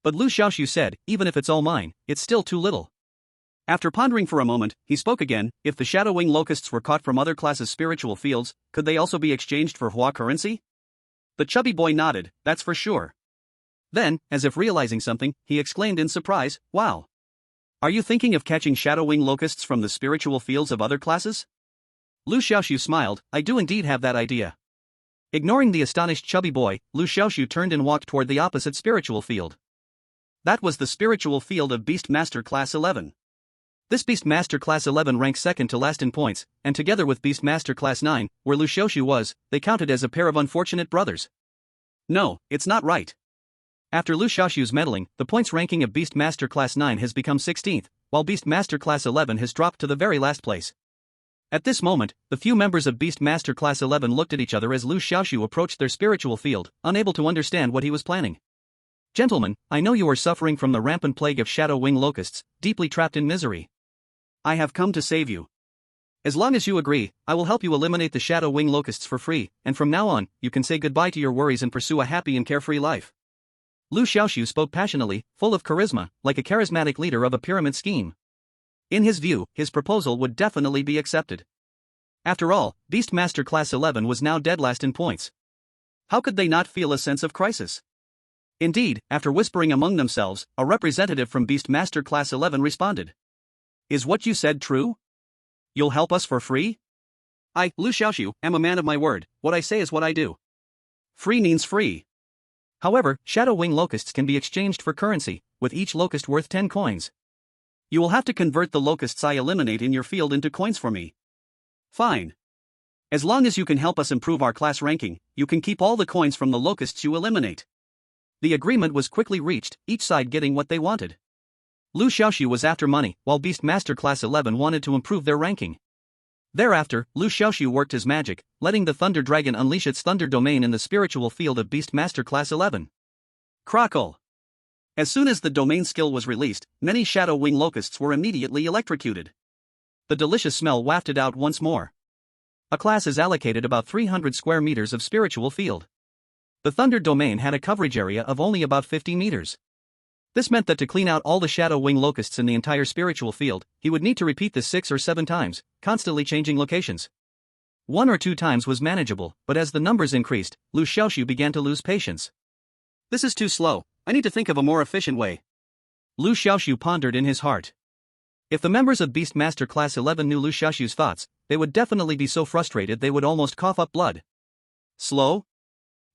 But Liu Xiaoxu said, even if it's all mine, it's still too little. After pondering for a moment, he spoke again, if the shadow wing locusts were caught from other classes' spiritual fields, could they also be exchanged for Hua currency? The chubby boy nodded, that's for sure. Then, as if realizing something, he exclaimed in surprise, wow. Are you thinking of catching shadow wing locusts from the spiritual fields of other classes? Liu Xiaoxu smiled, I do indeed have that idea. Ignoring the astonished chubby boy, Liu Xiaoxu turned and walked toward the opposite spiritual field. That was the spiritual field of Beast Master Class 11. This Beast Master Class 11 ranked second to last in points, and together with Beast Master Class 9, where Liu Xiaoxu was, they counted as a pair of unfortunate brothers. No, it's not right. After Liu Xiaoxu's meddling, the points ranking of Beast Master Class 9 has become 16th, while Beast Master Class 11 has dropped to the very last place. At this moment, the few members of Beast Master Class 11 looked at each other as Liu Xiaoxu approached their spiritual field, unable to understand what he was planning. Gentlemen, I know you are suffering from the rampant plague of shadow wing locusts, deeply trapped in misery. I have come to save you. As long as you agree, I will help you eliminate the shadow wing locusts for free, and from now on, you can say goodbye to your worries and pursue a happy and carefree life. Liu Xiaoxu spoke passionately, full of charisma, like a charismatic leader of a pyramid scheme. In his view, his proposal would definitely be accepted. After all, Beast Master Class 11 was now dead last in points. How could they not feel a sense of crisis? Indeed, after whispering among themselves, a representative from Beast Master Class 11 responded. Is what you said true? You'll help us for free? I, Liu Xiaoxu, am a man of my word, what I say is what I do. Free means free. However, shadow wing locusts can be exchanged for currency, with each locust worth 10 coins. You will have to convert the locusts I eliminate in your field into coins for me. Fine. As long as you can help us improve our class ranking, you can keep all the coins from the locusts you eliminate. The agreement was quickly reached, each side getting what they wanted. Liu Xiaoxu was after money, while Beast Master Class 11 wanted to improve their ranking. Thereafter, Liu Xiaoxu worked his magic, letting the Thunder Dragon unleash its thunder domain in the spiritual field of Beast Master Class 11. Crackle! As soon as the domain skill was released, many shadow wing locusts were immediately electrocuted. The delicious smell wafted out once more. A class is allocated about 300 square meters of spiritual field. The thunder domain had a coverage area of only about 50 meters. This meant that to clean out all the shadow wing locusts in the entire spiritual field, he would need to repeat this 6 or 7 times, constantly changing locations. 1 or 2 times was manageable, but as the numbers increased, Liu Xiaoxu began to lose patience. This is too slow. I need to think of a more efficient way. Liu Xiaoxu pondered in his heart. If the members of Beast Master Class 11 knew Liu Xiaoxu's thoughts, they would definitely be so frustrated they would almost cough up blood. Slow?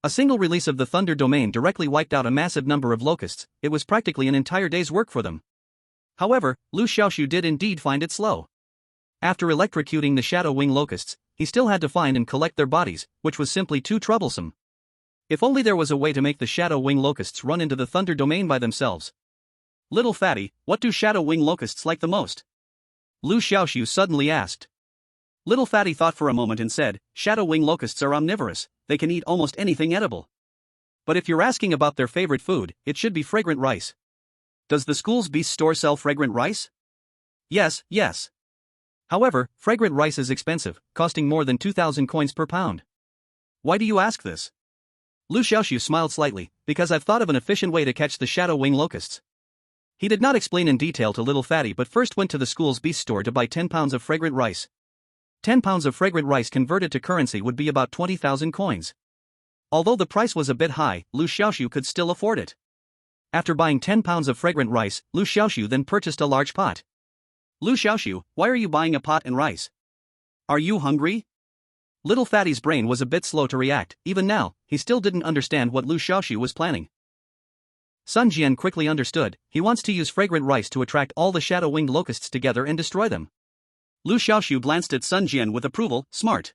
A single release of the Thunder Domain directly wiped out a massive number of locusts. It was practically an entire day's work for them. However, Liu Xiaoxu did indeed find it slow. After electrocuting the shadow wing locusts, he still had to find and collect their bodies, which was simply too troublesome. If only there was a way to make the shadow wing locusts run into the Thunder Domain by themselves. Little fatty, what do shadow wing locusts like the most? Liu Xiaoxu suddenly asked. Little fatty thought for a moment and said, shadow wing locusts are omnivorous, they can eat almost anything edible. But if you're asking about their favorite food, it should be fragrant rice. Does the school's beast store sell fragrant rice? Yes. However, fragrant rice is expensive, costing more than 2,000 coins per pound. Why do you ask this? Liu Xiaoxu smiled slightly, because I've thought of an efficient way to catch the shadow wing locusts. He did not explain in detail to Little Fatty but first went to the school's beast store to buy 10 pounds of fragrant rice. 10 pounds of fragrant rice converted to currency would be about 20,000 coins. Although the price was a bit high, Liu Xiaoxu could still afford it. After buying 10 pounds of fragrant rice, Liu Xiaoxu then purchased a large pot. Liu Xiaoxu, why are you buying a pot and rice? Are you hungry? Little Fatty's brain was a bit slow to react. Even now, he still didn't understand what Liu Xiaoxu was planning. Sun Jian quickly understood. He wants to use fragrant rice to attract all the shadow-winged locusts together and destroy them. Liu Xiaoxu glanced at Sun Jian with approval. Smart.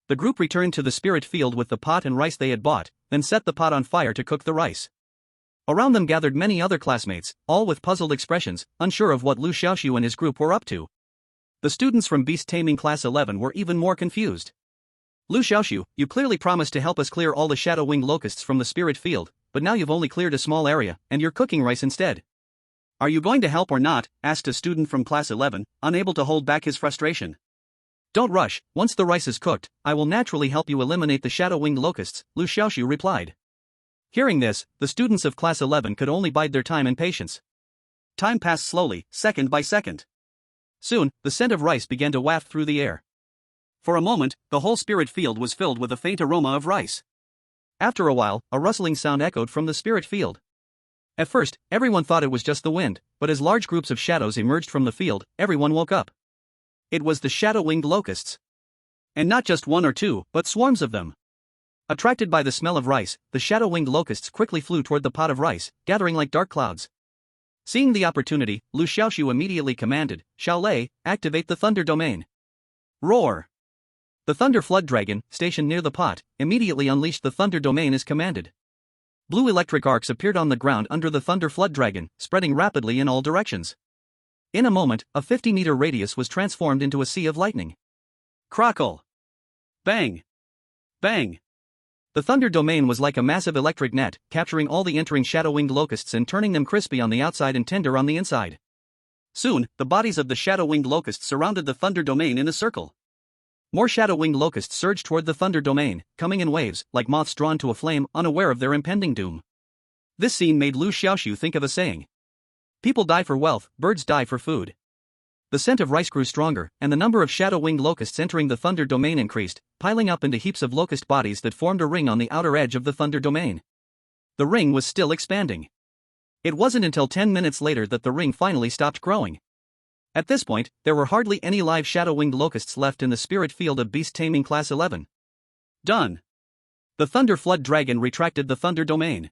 The group returned to the spirit field with the pot and rice they had bought, then set the pot on fire to cook the rice. Around them gathered many other classmates, all with puzzled expressions, unsure of what Liu Xiaoxu and his group were up to. The students from Beast Taming Class 11 were even more confused. Liu Xiaoxu, you clearly promised to help us clear all the shadow-winged locusts from the spirit field, but now you've only cleared a small area, and you're cooking rice instead. Are you going to help or not? Asked a student from Class 11, unable to hold back his frustration. Don't rush, once the rice is cooked, I will naturally help you eliminate the shadow-winged locusts, Liu Xiaoxu replied. Hearing this, the students of Class 11 could only bide their time in patience. Time passed slowly, second by second. Soon, the scent of rice began to waft through the air. For a moment, the whole spirit field was filled with a faint aroma of rice. After a while, a rustling sound echoed from the spirit field. At first, everyone thought it was just the wind, but as large groups of shadows emerged from the field, everyone woke up. It was the shadow-winged locusts. And not just one or two, but swarms of them. Attracted by the smell of rice, the shadow-winged locusts quickly flew toward the pot of rice, gathering like dark clouds. Seeing the opportunity, Liu Xiaoxu immediately commanded, "Xiaolei, activate the thunder domain." Roar! The thunder flood dragon, stationed near the pot, immediately unleashed the thunder domain as commanded. Blue electric arcs appeared on the ground under the thunder flood dragon, spreading rapidly in all directions. In a moment, a 50-meter radius was transformed into a sea of lightning. Crackle! Bang! Bang! The thunder domain was like a massive electric net, capturing all the entering shadow-winged locusts and turning them crispy on the outside and tender on the inside. Soon, the bodies of the shadow-winged locusts surrounded the thunder domain in a circle. More shadow-winged locusts surged toward the thunder domain, coming in waves, like moths drawn to a flame, unaware of their impending doom. This scene made Liu Xiaoxu think of a saying. People die for wealth, birds die for food. The scent of rice grew stronger, and the number of shadow-winged locusts entering the thunder domain increased, piling up into heaps of locust bodies that formed a ring on the outer edge of the thunder domain. The ring was still expanding. It wasn't until 10 minutes later that the ring finally stopped growing. At this point, there were hardly any live shadow-winged locusts left in the spirit field of Beast Taming Class 11. Done. The Thunder Flood Dragon retracted the thunder domain.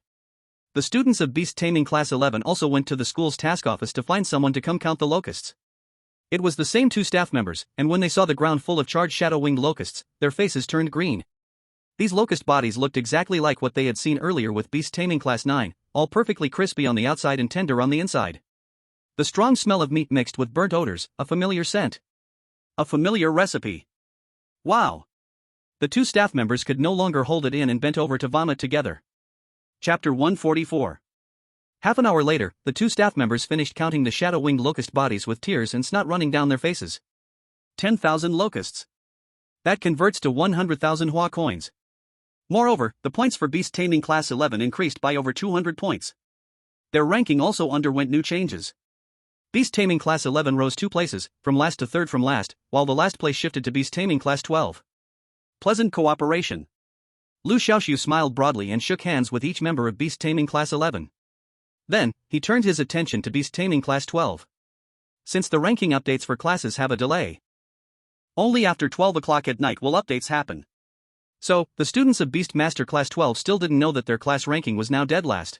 The students of Beast Taming Class 11 also went to the school's task office to find someone to come count the locusts. It was the same 2 staff members, and when they saw the ground full of charged shadow-winged locusts, their faces turned green. These locust bodies looked exactly like what they had seen earlier with Beast Taming Class 9, all perfectly crispy on the outside and tender on the inside. The strong smell of meat mixed with burnt odors, a familiar scent. A familiar recipe. Wow! The 2 staff members could no longer hold it in and bent over to vomit together. Chapter 144. Half an hour later, the 2 staff members finished counting the shadow-winged locust bodies with tears and snot running down their faces. 10,000 locusts. That converts to 100,000 Hua coins. Moreover, the points for Beast Taming Class 11 increased by over 200 points. Their ranking also underwent new changes. Beast Taming Class 11 rose 2 places, from last to third from last, while the last place shifted to Beast Taming Class 12. Pleasant cooperation. Liu Xiaoxu smiled broadly and shook hands with each member of Beast Taming Class 11. Then, he turned his attention to Beast Taming Class 12. Since the ranking updates for classes have a delay, only after 12 o'clock at night will updates happen. So, the students of Beast Master Class 12 still didn't know that their class ranking was now dead last.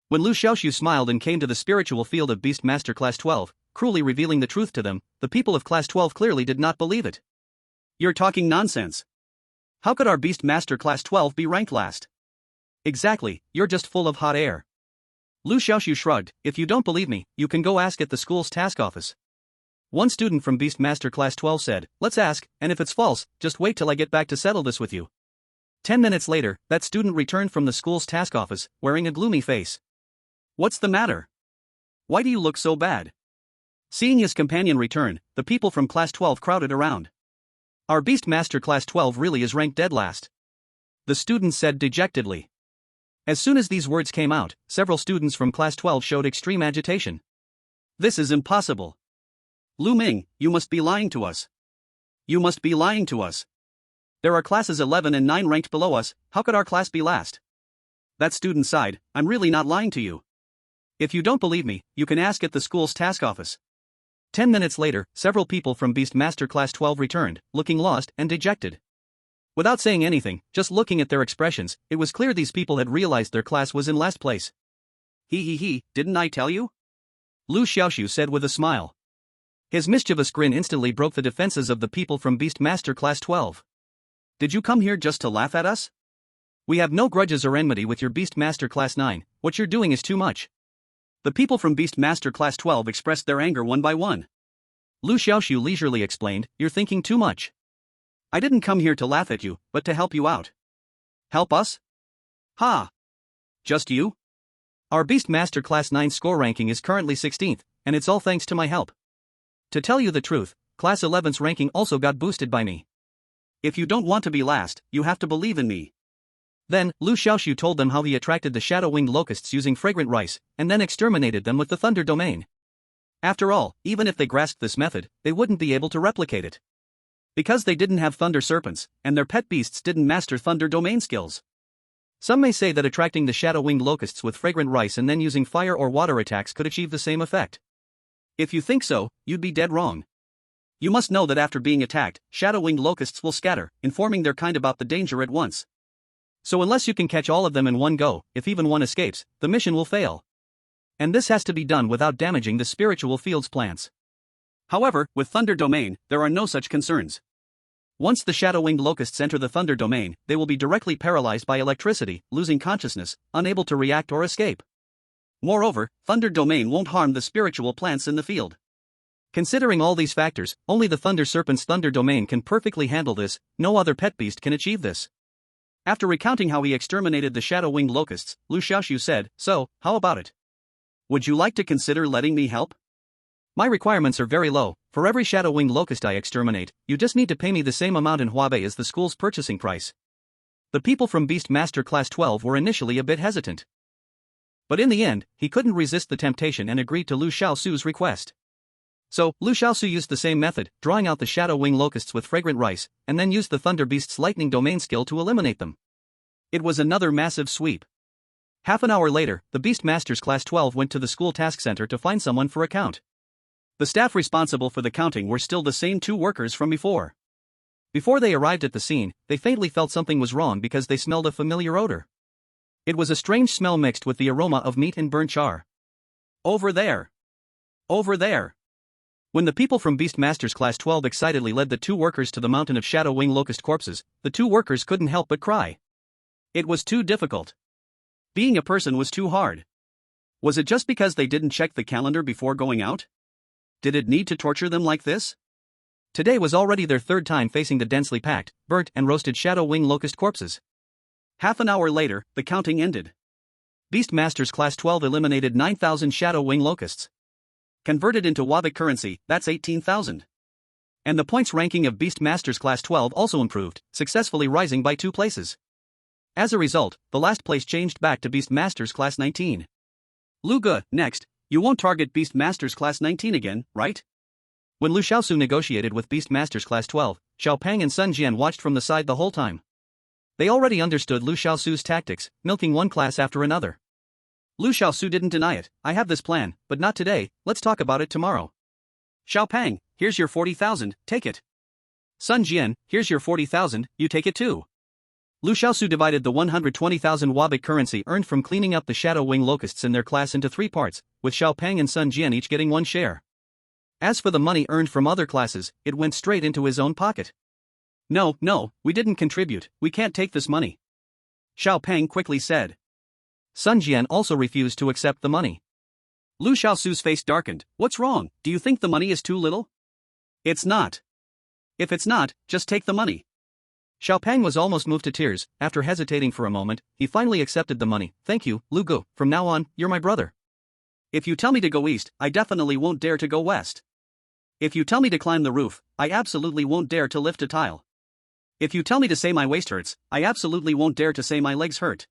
When Liu Xiaoxu smiled and came to the spiritual field of Beast Master Class 12, cruelly revealing the truth to them, the people of Class 12 clearly did not believe it. You're talking nonsense. How could our Beast Master Class 12 be ranked last? Exactly, you're just full of hot air. Liu Xiaoxu shrugged. If you don't believe me, you can go ask at the school's task office. One student from Beast Master Class 12 said, let's ask, and if it's false, just wait till I get back to settle this with you. 10 minutes later, that student returned from the school's task office, wearing a gloomy face. What's the matter? Why do you look so bad? Seeing his companion return, the people from Class 12 crowded around. Our Beast Master Class 12 really is ranked dead last. The student said dejectedly. As soon as these words came out, several students from Class 12 showed extreme agitation. This is impossible. Lu Ming, you must be lying to us. You must be lying to us. There are classes 11 and 9 ranked below us, how could our class be last? That student sighed, I'm really not lying to you. If you don't believe me, you can ask at the school's task office. 10 minutes later, several people from Beast Master Class 12 returned, looking lost and dejected. Without saying anything, just looking at their expressions, it was clear these people had realized their class was in last place. Didn't I tell you? Liu Xiaoxu said with a smile. His mischievous grin instantly broke the defenses of the people from Beast Master Class 12. Did you come here just to laugh at us? We have no grudges or enmity with your Beast Master Class 9, what you're doing is too much. The people from Beast Master Class 12 expressed their anger one by one. Liu Xiaoxu leisurely explained, you're thinking too much. I didn't come here to laugh at you, but to help you out. Help us? Ha! Just you? Our Beast Master Class 9 score ranking is currently 16th, and it's all thanks to my help. To tell you the truth, Class 11's ranking also got boosted by me. If you don't want to be last, you have to believe in me. Then, Liu Xiaoxu told them how he attracted the shadow-winged locusts using fragrant rice, and then exterminated them with the thunder domain. After all, even if they grasped this method, they wouldn't be able to replicate it. Because they didn't have thunder serpents, and their pet beasts didn't master thunder domain skills. Some may say that attracting the shadow-winged locusts with fragrant rice and then using fire or water attacks could achieve the same effect. If you think so, you'd be dead wrong. You must know that after being attacked, shadow-winged locusts will scatter, informing their kind about the danger at once. So unless you can catch all of them in one go, if even one escapes, the mission will fail. And this has to be done without damaging the spiritual field's plants. However, with Thunder Domain, there are no such concerns. Once the shadow-winged locusts enter the Thunder Domain, they will be directly paralyzed by electricity, losing consciousness, unable to react or escape. Moreover, Thunder Domain won't harm the spiritual plants in the field. Considering all these factors, only the Thunder Serpent's Thunder Domain can perfectly handle this. No other pet beast can achieve this. After recounting how he exterminated the shadow-winged locusts, Liu Xiaoxu said, "So, how about it? Would you like to consider letting me help? My requirements are very low. For every shadow-winged locust I exterminate, you just need to pay me the same amount in Huabei as the school's purchasing price." The people from Beast Master Class 12 were initially a bit hesitant. But in the end, he couldn't resist the temptation and agreed to Liu Xiaoxu's request. So, Liu Xiaoxu used the same method, drawing out the shadow-winged locusts with fragrant rice, and then used the Thunder Beast's lightning domain skill to eliminate them. It was another massive sweep. Half an hour later, the Beast Masters Class 12 went to the school task center to find someone for a count. The staff responsible for the counting were still the same 2 workers from before. Before they arrived at the scene, they faintly felt something was wrong because they smelled a familiar odor. It was a strange smell mixed with the aroma of meat and burnt char. "Over there! Over there!" When the people from Beast Masters Class 12 excitedly led the 2 workers to the mountain of shadow-winged locust corpses, the 2 workers couldn't help but cry. It was too difficult. Being a person was too hard. Was it just because they didn't check the calendar before going out? Did it need to torture them like this? Today was already their 3rd time facing the densely packed, burnt and roasted shadow-winged locust corpses. Half an hour later, the counting ended. Beast Masters Class 12 eliminated 9,000 shadow-winged locusts. Converted into Huabei currency, that's 18,000. And the points ranking of Beast Masters Class 12 also improved, successfully rising by 2 places. As a result, the last place changed back to Beast Masters Class 19. Lu Ge, next, you won't target Beast Masters Class 19 again, right? When Liu Xiaoxu negotiated with Beast Masters Class 12, Xiao Pang and Sun Jian watched from the side the whole time. They already understood Liu Xiaoxu's tactics, milking one class after another. Liu Xiaoxu didn't deny it. "I have this plan, but not today, let's talk about it tomorrow." "Xiao Pang, here's your 40,000, take it." "Sun Jian, here's your 40,000, you take it too." Liu Xiaoxu divided the 120,000 Huabei currency earned from cleaning up the shadow-winged locusts in their class into 3 parts, with Xiao Pang and Sun Jian each getting 1 share. As for the money earned from other classes, it went straight into his own pocket. No, we didn't contribute, we can't take this money," Xiao Pang quickly said. Sun Jian also refused to accept the money. Liu Xiaoxu's face darkened. "What's wrong? Do you think the money is too little?" "It's not. If it's not, just take the money." Xiao Pang was almost moved to tears. After hesitating for a moment, he finally accepted the money. "Thank you, Lu Ge, from now on, you're my brother. If you tell me to go east, I definitely won't dare to go west. If you tell me to climb the roof, I absolutely won't dare to lift a tile. If you tell me to say my waist hurts, I absolutely won't dare to say my legs hurt."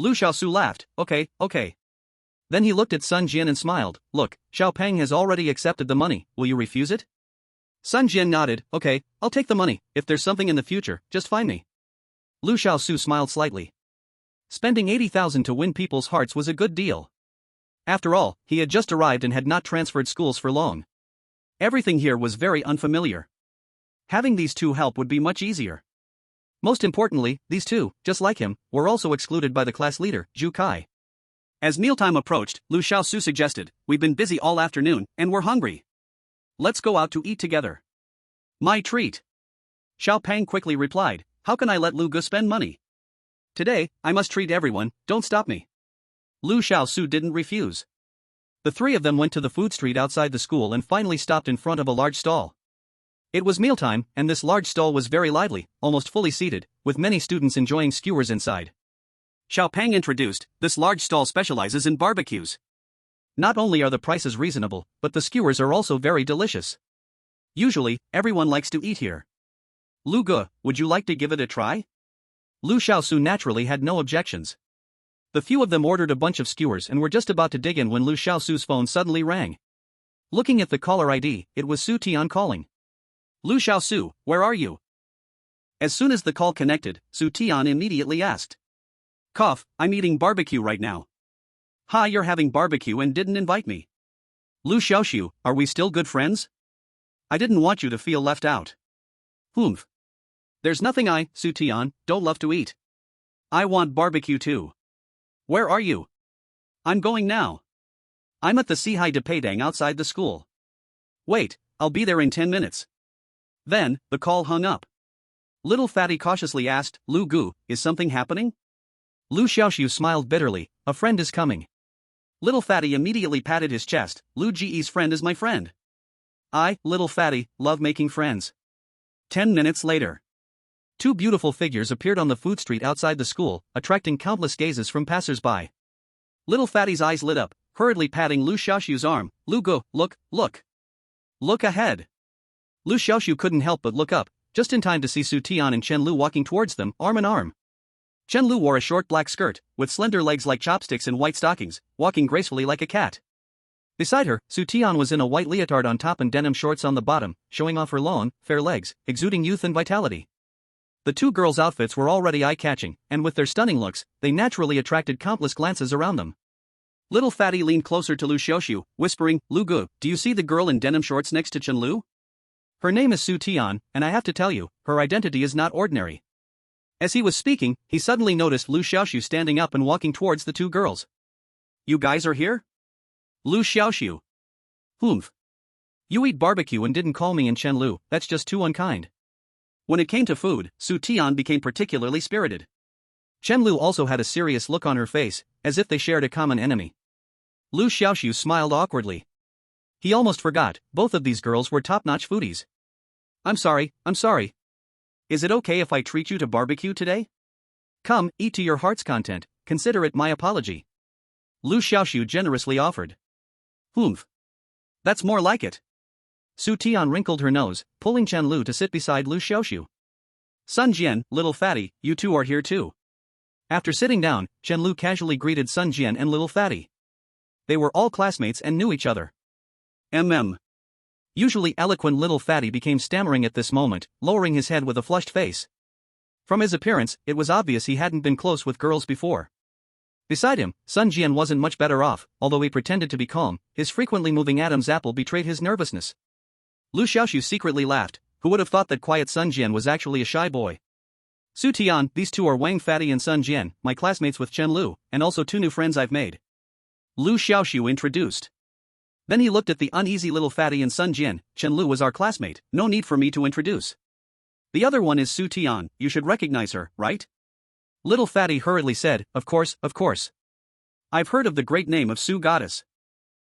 Liu Xiaoxu laughed. Okay. Then he looked at Sun Jian and smiled. "Look, Xiao Pang has already accepted the money, will you refuse it?" Sun Jian nodded. "Okay, I'll take the money. If there's something in the future, just find me." Liu Xiaoxu smiled slightly. Spending 80,000 to win people's hearts was a good deal. After all, he had just arrived and had not transferred schools for long. Everything here was very unfamiliar. Having these 2 help would be much easier. Most importantly, these 2, just like him, were also excluded by the class leader, Zhu Kai. As mealtime approached, Liu Xiaoxu suggested, "We've been busy all afternoon, and we're hungry. Let's go out to eat together." "My treat." Xiao Pang quickly replied, "How can I let Lu Ge spend money? Today, I must treat everyone, don't stop me." Liu Xiaoxu didn't refuse. The 3 of them went to the food street outside the school and finally stopped in front of a large stall. It was mealtime, and this large stall was very lively, almost fully seated, with many students enjoying skewers inside. Xiao Pang introduced, "This large stall specializes in barbecues. Not only are the prices reasonable, but the skewers are also very delicious. Usually, everyone likes to eat here. Lu Ge, would you like to give it a try?" Liu Xiaoxu naturally had no objections. The few of them ordered a bunch of skewers and were just about to dig in when Liu Xiaoxu's phone suddenly rang. Looking at the caller ID, it was Su Tian calling. "Liu Xiaoxu, where are you?" As soon as the call connected, Su Tian immediately asked. "Cough, I'm eating barbecue right now." "Ha, you're having barbecue and didn't invite me." "Liu Xiaoxu, are we still good friends? I didn't want you to feel left out." "Humph. There's nothing I, Su Tian, don't love to eat." I want barbecue too. Where are you? I'm going now. I'm at the Sihai de Peidang outside the school. Wait, I'll be there in 10 minutes. Then, the call hung up. Little Fatty cautiously asked, Lu Gu, is something happening? Liu Xiaoxu smiled bitterly, a friend is coming. Little Fatty immediately patted his chest, Lu Ji's friend is my friend. I, Little Fatty, love making friends. 10 minutes later. Two beautiful figures appeared on the food street outside the school, attracting countless gazes from passers-by. Little Fatty's eyes lit up, hurriedly patting Liu Xiaoxu's arm, Lu Gu, look, look. Look ahead. Liu Xiaoxu couldn't help but look up, just in time to see Su Tian and Chen Lu walking towards them, arm in arm. Chen Lu wore a short black skirt, with slender legs like chopsticks and white stockings, walking gracefully like a cat. Beside her, Su Tian was in a white leotard on top and denim shorts on the bottom, showing off her long, fair legs, exuding youth and vitality. The two girls' outfits were already eye-catching, and with their stunning looks, they naturally attracted countless glances around them. Little Fatty leaned closer to Liu Xiaoxu, whispering, Lu Gu, do you see the girl in denim shorts next to Chen Lu? Her name is Su Tian, and I have to tell you, her identity is not ordinary. As he was speaking, he suddenly noticed Liu Xiaoxu standing up and walking towards the two girls. You guys are here? Liu Xiaoxu. Humph. You eat barbecue and didn't call me and Chen Lu, that's just too unkind. When it came to food, Su Tian became particularly spirited. Chen Lu also had a serious look on her face, as if they shared a common enemy. Liu Xiaoxu smiled awkwardly. He almost forgot, both of these girls were top-notch foodies. I'm sorry. Is it okay if I treat you to barbecue today? Come, eat to your heart's content, consider it my apology. Liu Xiaoxu generously offered. Humph. That's more like it. Su Tian wrinkled her nose, pulling Chen Lu to sit beside Liu Xiaoxu. Sun Jian, Little Fatty, you two are here too. After sitting down, Chen Lu casually greeted Sun Jian and Little Fatty. They were all classmates and knew each other. Usually eloquent Little Fatty became stammering at this moment, lowering his head with a flushed face. From his appearance, it was obvious he hadn't been close with girls before. Beside him, Sun Jian wasn't much better off, although he pretended to be calm, his frequently moving Adam's apple betrayed his nervousness. Liu Xiaoxu secretly laughed, who would have thought that quiet Sun Jian was actually a shy boy. Su Tian, these two are Wang Fatty and Sun Jian, my classmates with Chen Lu, and also two new friends I've made. Liu Xiaoxu introduced. Then he looked at the uneasy Little Fatty and Sun Jian, Chen Lu was our classmate, no need for me to introduce. The other one is Su Tian, you should recognize her, right? Little Fatty hurriedly said, of course. I've heard of the great name of Su Goddess.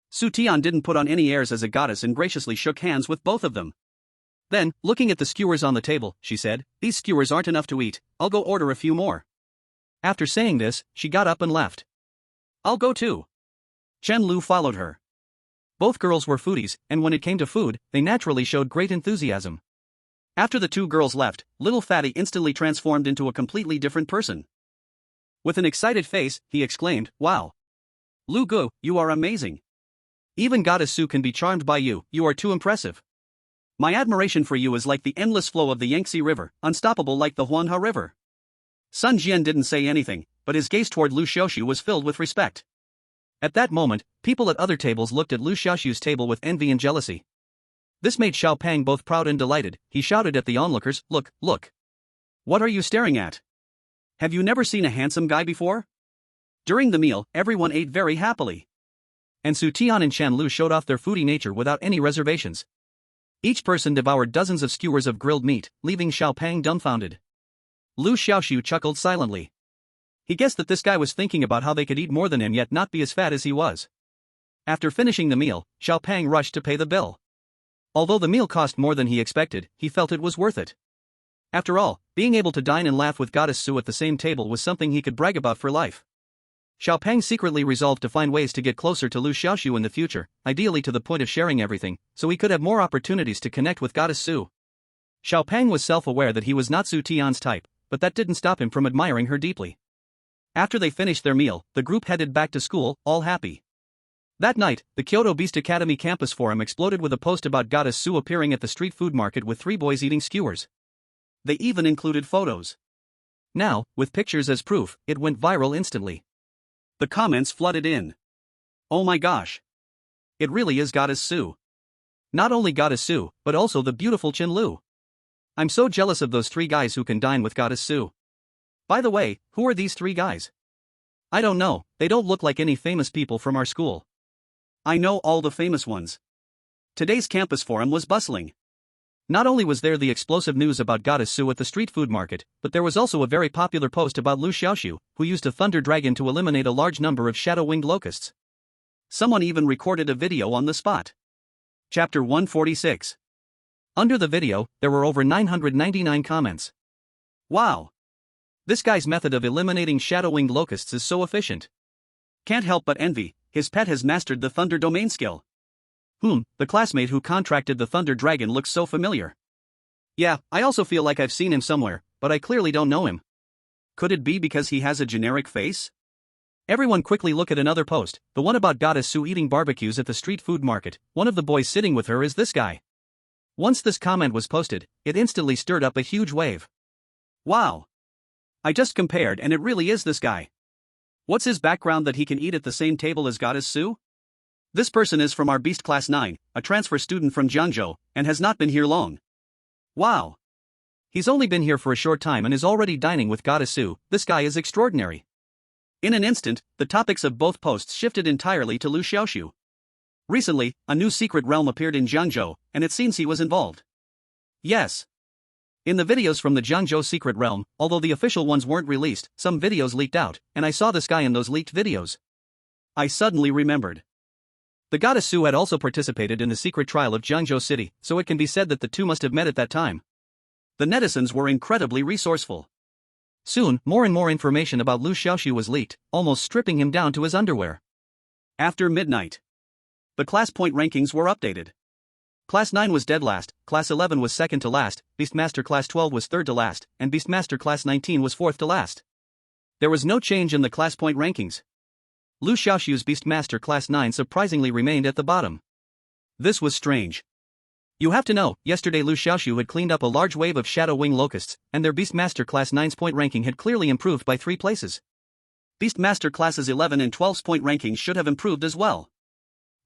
Su Tian didn't put on any airs as a goddess and graciously shook hands with both of them. Then, looking at the skewers on the table, she said, these skewers aren't enough to eat, I'll go order a few more. After saying this, she got up and left. I'll go too. Chen Lu followed her. Both girls were foodies, and when it came to food, they naturally showed great enthusiasm. After the two girls left, Little Fatty instantly transformed into a completely different person. With an excited face, he exclaimed, wow. Lu Gu, you are amazing. Even Goddess Su can be charmed by you, you are too impressive. My admiration for you is like the endless flow of the Yangtze River, unstoppable like the Huanhe River. Sun Jian didn't say anything, but his gaze toward Liu Xiaoxu was filled with respect. At that moment, people at other tables looked at Liu Xiaoxu's table with envy and jealousy. This made Xiao Pang both proud and delighted. He shouted at the onlookers, look. What are you staring at? Have you never seen a handsome guy before? During the meal, everyone ate very happily. And Su Tian and Chen Lu showed off their foodie nature without any reservations. Each person devoured dozens of skewers of grilled meat, leaving Xiao Pang dumbfounded. Liu Xiaoxu chuckled silently. He guessed that this guy was thinking about how they could eat more than him yet not be as fat as he was. After finishing the meal, Xiao Pang rushed to pay the bill. Although the meal cost more than he expected, he felt it was worth it. After all, being able to dine and laugh with Goddess Su at the same table was something he could brag about for life. Xiao Pang secretly resolved to find ways to get closer to Liu Xiaoxu in the future, ideally to the point of sharing everything, so he could have more opportunities to connect with Goddess Su. Xiao Pang was self-aware that he was not Su Tian's type, but that didn't stop him from admiring her deeply. After they finished their meal, the group headed back to school, all happy. That night, the Kyoto Beast Academy campus forum exploded with a post about Goddess Su appearing at the street food market with 3 boys eating skewers. They even included photos. Now, with pictures as proof, it went viral instantly. The comments flooded in. Oh my gosh. It really is Goddess Su. Not only Goddess Su, but also the beautiful Chen Lu. I'm so jealous of those 3 guys who can dine with Goddess Su. By the way, who are these three guys? I don't know, they don't look like any famous people from our school. I know all the famous ones. Today's campus forum was bustling. Not only was there the explosive news about Goddess Su at the street food market, but there was also a very popular post about Liu Xiaoxu, who used a thunder dragon to eliminate a large number of shadow-winged locusts. Someone even recorded a video on the spot. Chapter 146. Under the video, there were over 999 comments. Wow! This guy's method of eliminating shadow-winged locusts is so efficient. Can't help but envy, his pet has mastered the thunder domain skill. The classmate who contracted the thunder dragon looks so familiar. Yeah, I also feel like I've seen him somewhere, but I clearly don't know him. Could it be because he has a generic face? Everyone quickly look at another post, the one about Goddess Su eating barbecues at the street food market. One of the boys sitting with her is this guy. Once this comment was posted, it instantly stirred up a huge wave. Wow! I just compared and it really is this guy. What's his background that he can eat at the same table as Goddess Su? This person is from our Beast Class 9, a transfer student from Jiangzhou, and has not been here long. Wow! He's only been here for a short time and is already dining with Goddess Su. This guy is extraordinary. In an instant, the topics of both posts shifted entirely to Liu Xiaoxu. Recently, a new secret realm appeared in Jiangzhou, and it seems he was involved. Yes. In the videos from the Jiangzhou secret realm, although the official ones weren't released, some videos leaked out, and I saw this guy in those leaked videos. I suddenly remembered. The Goddess Su had also participated in the secret trial of Jiangzhou City, so it can be said that the two must have met at that time. The netizens were incredibly resourceful. Soon, more and more information about Liu Xiaoxu was leaked, almost stripping him down to his underwear. After midnight, the class point rankings were updated. Class 9 was dead last, Class 11 was second to last, Beastmaster Class 12 was third to last, and Beastmaster Class 19 was fourth to last. There was no change in the class point rankings. Liu Xiaoxu's Beastmaster Class 9 surprisingly remained at the bottom. This was strange. You have to know, yesterday Liu Xiaoxu had cleaned up a large wave of shadow wing locusts, and their Beastmaster Class 9's point ranking had clearly improved by 3 places. Beastmaster Classes 11 and 12's point rankings should have improved as well.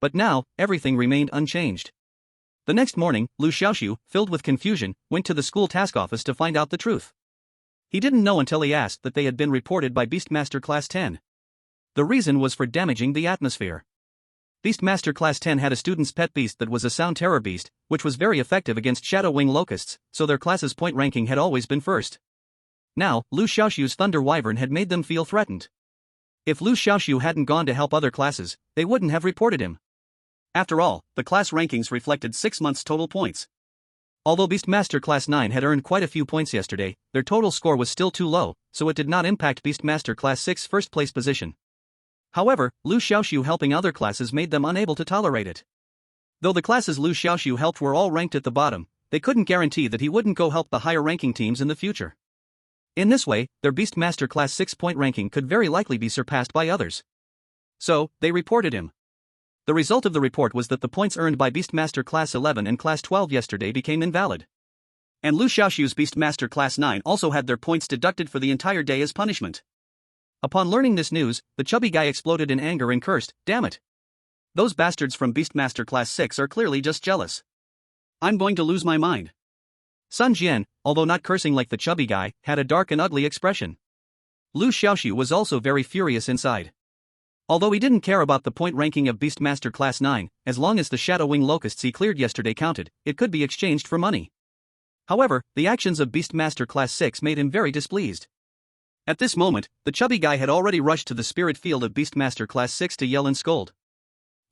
But now, everything remained unchanged. The next morning, Liu Xiaoxu, filled with confusion, went to the school task office to find out the truth. He didn't know until he asked that they had been reported by Beastmaster Class 10. The reason was for damaging the atmosphere. Beastmaster Class 10 had a student's pet beast that was a sound terror beast, which was very effective against shadow wing locusts, so their class's point ranking had always been first. Now, Liu Xiaoxu's Thunder Wyvern had made them feel threatened. If Liu Xiaoxu hadn't gone to help other classes, they wouldn't have reported him. After all, the class rankings reflected 6 months' total points. Although Beastmaster Class 9 had earned quite a few points yesterday, their total score was still too low, so it did not impact Beastmaster Class 6's first-place position. However, Liu Xiaoxu helping other classes made them unable to tolerate it. Though the classes Liu Xiaoxu helped were all ranked at the bottom, they couldn't guarantee that he wouldn't go help the higher-ranking teams in the future. In this way, their Beastmaster Class 6 point ranking could very likely be surpassed by others. So, they reported him. The result of the report was that the points earned by Beastmaster Class 11 and Class 12 yesterday became invalid. And Liu Xiaoxu's Beastmaster Class 9 also had their points deducted for the entire day as punishment. Upon learning this news, the chubby guy exploded in anger and cursed, "Damn it! Those bastards from Beastmaster Class 6 are clearly just jealous. I'm going to lose my mind." Sun Jian, although not cursing like the chubby guy, had a dark and ugly expression. Liu Xiaoxu was also very furious inside. Although he didn't care about the point ranking of Beastmaster Class 9, as long as the Shadow Wing locusts he cleared yesterday counted, it could be exchanged for money. However, the actions of Beastmaster Class 6 made him very displeased. At this moment, the chubby guy had already rushed to the spirit field of Beastmaster Class 6 to yell and scold.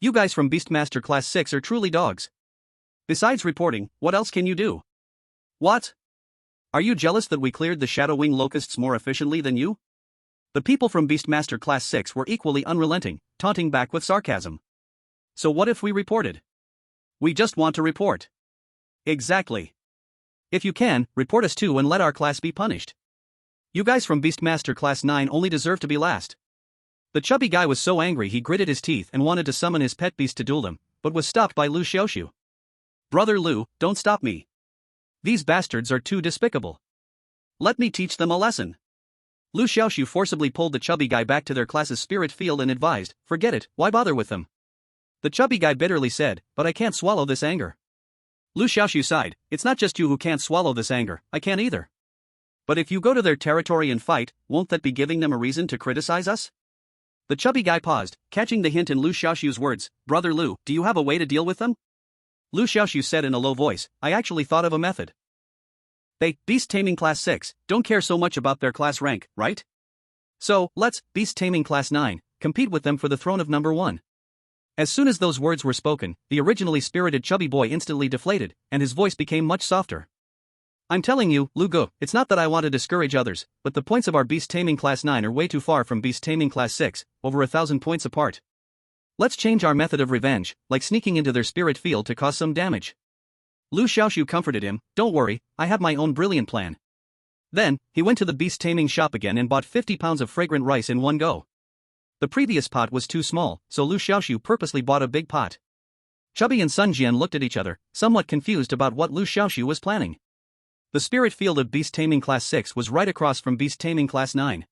"You guys from Beastmaster Class 6 are truly dogs. Besides reporting, what else can you do? What? Are you jealous that we cleared the Shadow Wing locusts more efficiently than you?" The people from Beastmaster Class 6 were equally unrelenting, taunting back with sarcasm. "So what if we reported? We just want to report." "Exactly. If you can, report us too and let our class be punished. You guys from Beastmaster Class 9 only deserve to be last." The chubby guy was so angry he gritted his teeth and wanted to summon his pet beast to duel them, but was stopped by Liu Xiaoxu. "Brother Liu, don't stop me. These bastards are too despicable. Let me teach them a lesson." Liu Xiaoxu forcibly pulled the chubby guy back to their class's spirit field and advised, "Forget it, why bother with them?" The chubby guy bitterly said, "But I can't swallow this anger." Liu Xiaoxu sighed, "It's not just you who can't swallow this anger, I can't either." But if you go to their territory and fight, won't that be giving them a reason to criticize us? The chubby guy paused, catching the hint in Liu Xiaoxu's words. Brother Liu, do you have a way to deal with them? Liu Xiaoxu said in a low voice, I actually thought of a method. They, beast taming class 6, don't care so much about their class rank, right? So, let's, beast taming class 9, compete with them for the throne of number 1. As soon as those words were spoken, the originally spirited chubby boy instantly deflated, and his voice became much softer. I'm telling you, Lu Go, it's not that I want to discourage others, but the points of our beast taming class 9 are way too far from beast taming class 6, over 1,000 points apart. Let's change our method of revenge, like sneaking into their spirit field to cause some damage. Liu Xiaoxu comforted him, don't worry, I have my own brilliant plan. Then, he went to the beast taming shop again and bought 50 pounds of fragrant rice in one go. The previous pot was too small, so Liu Xiaoxu purposely bought a big pot. Chubby and Sun Jian looked at each other, somewhat confused about what Liu Xiaoxu was planning. The spirit field of beast taming class 6 was right across from beast taming class 9.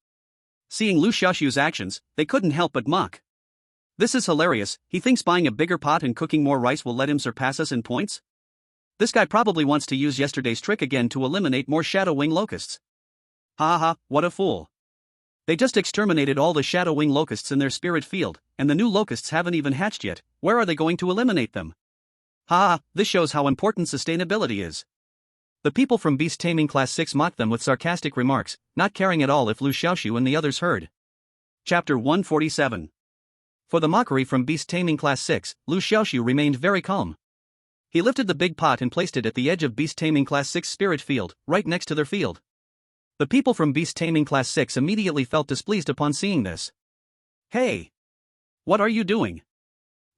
Seeing Liu Xiaoxu's actions, they couldn't help but mock. This is hilarious, he thinks buying a bigger pot and cooking more rice will let him surpass us in points? This guy probably wants to use yesterday's trick again to eliminate more shadow wing locusts. Ha ha ha, what a fool. They just exterminated all the shadow wing locusts in their spirit field, and the new locusts haven't even hatched yet. Where are they going to eliminate them? Ha ha, this shows how important sustainability is. The people from beast taming class 6 mocked them with sarcastic remarks, not caring at all if Liu Xiaoxu and the others heard. Chapter 147. For the mockery from beast taming class 6, Liu Xiaoxu remained very calm. He lifted the big pot and placed it at the edge of beast taming class 6 spirit field, right next to their field. The people from beast taming class 6 immediately felt displeased upon seeing this. Hey! What are you doing?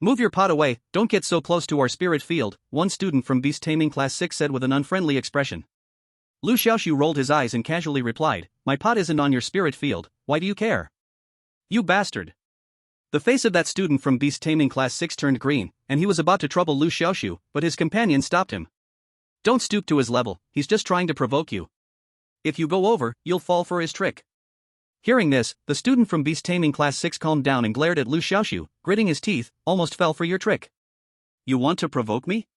Move your pot away, don't get so close to our spirit field, one student from beast taming class 6 said with an unfriendly expression. Liu Xiaoxu rolled his eyes and casually replied, my pot isn't on your spirit field, why do you care? You bastard! The face of that student from beast taming class 6 turned green, and he was about to trouble Liu Xiaoxu, but his companion stopped him. Don't stoop to his level, he's just trying to provoke you. If you go over, you'll fall for his trick. Hearing this, the student from beast taming class 6 calmed down and glared at Liu Xiaoxu, gritting his teeth, almost fell for your trick. You want to provoke me?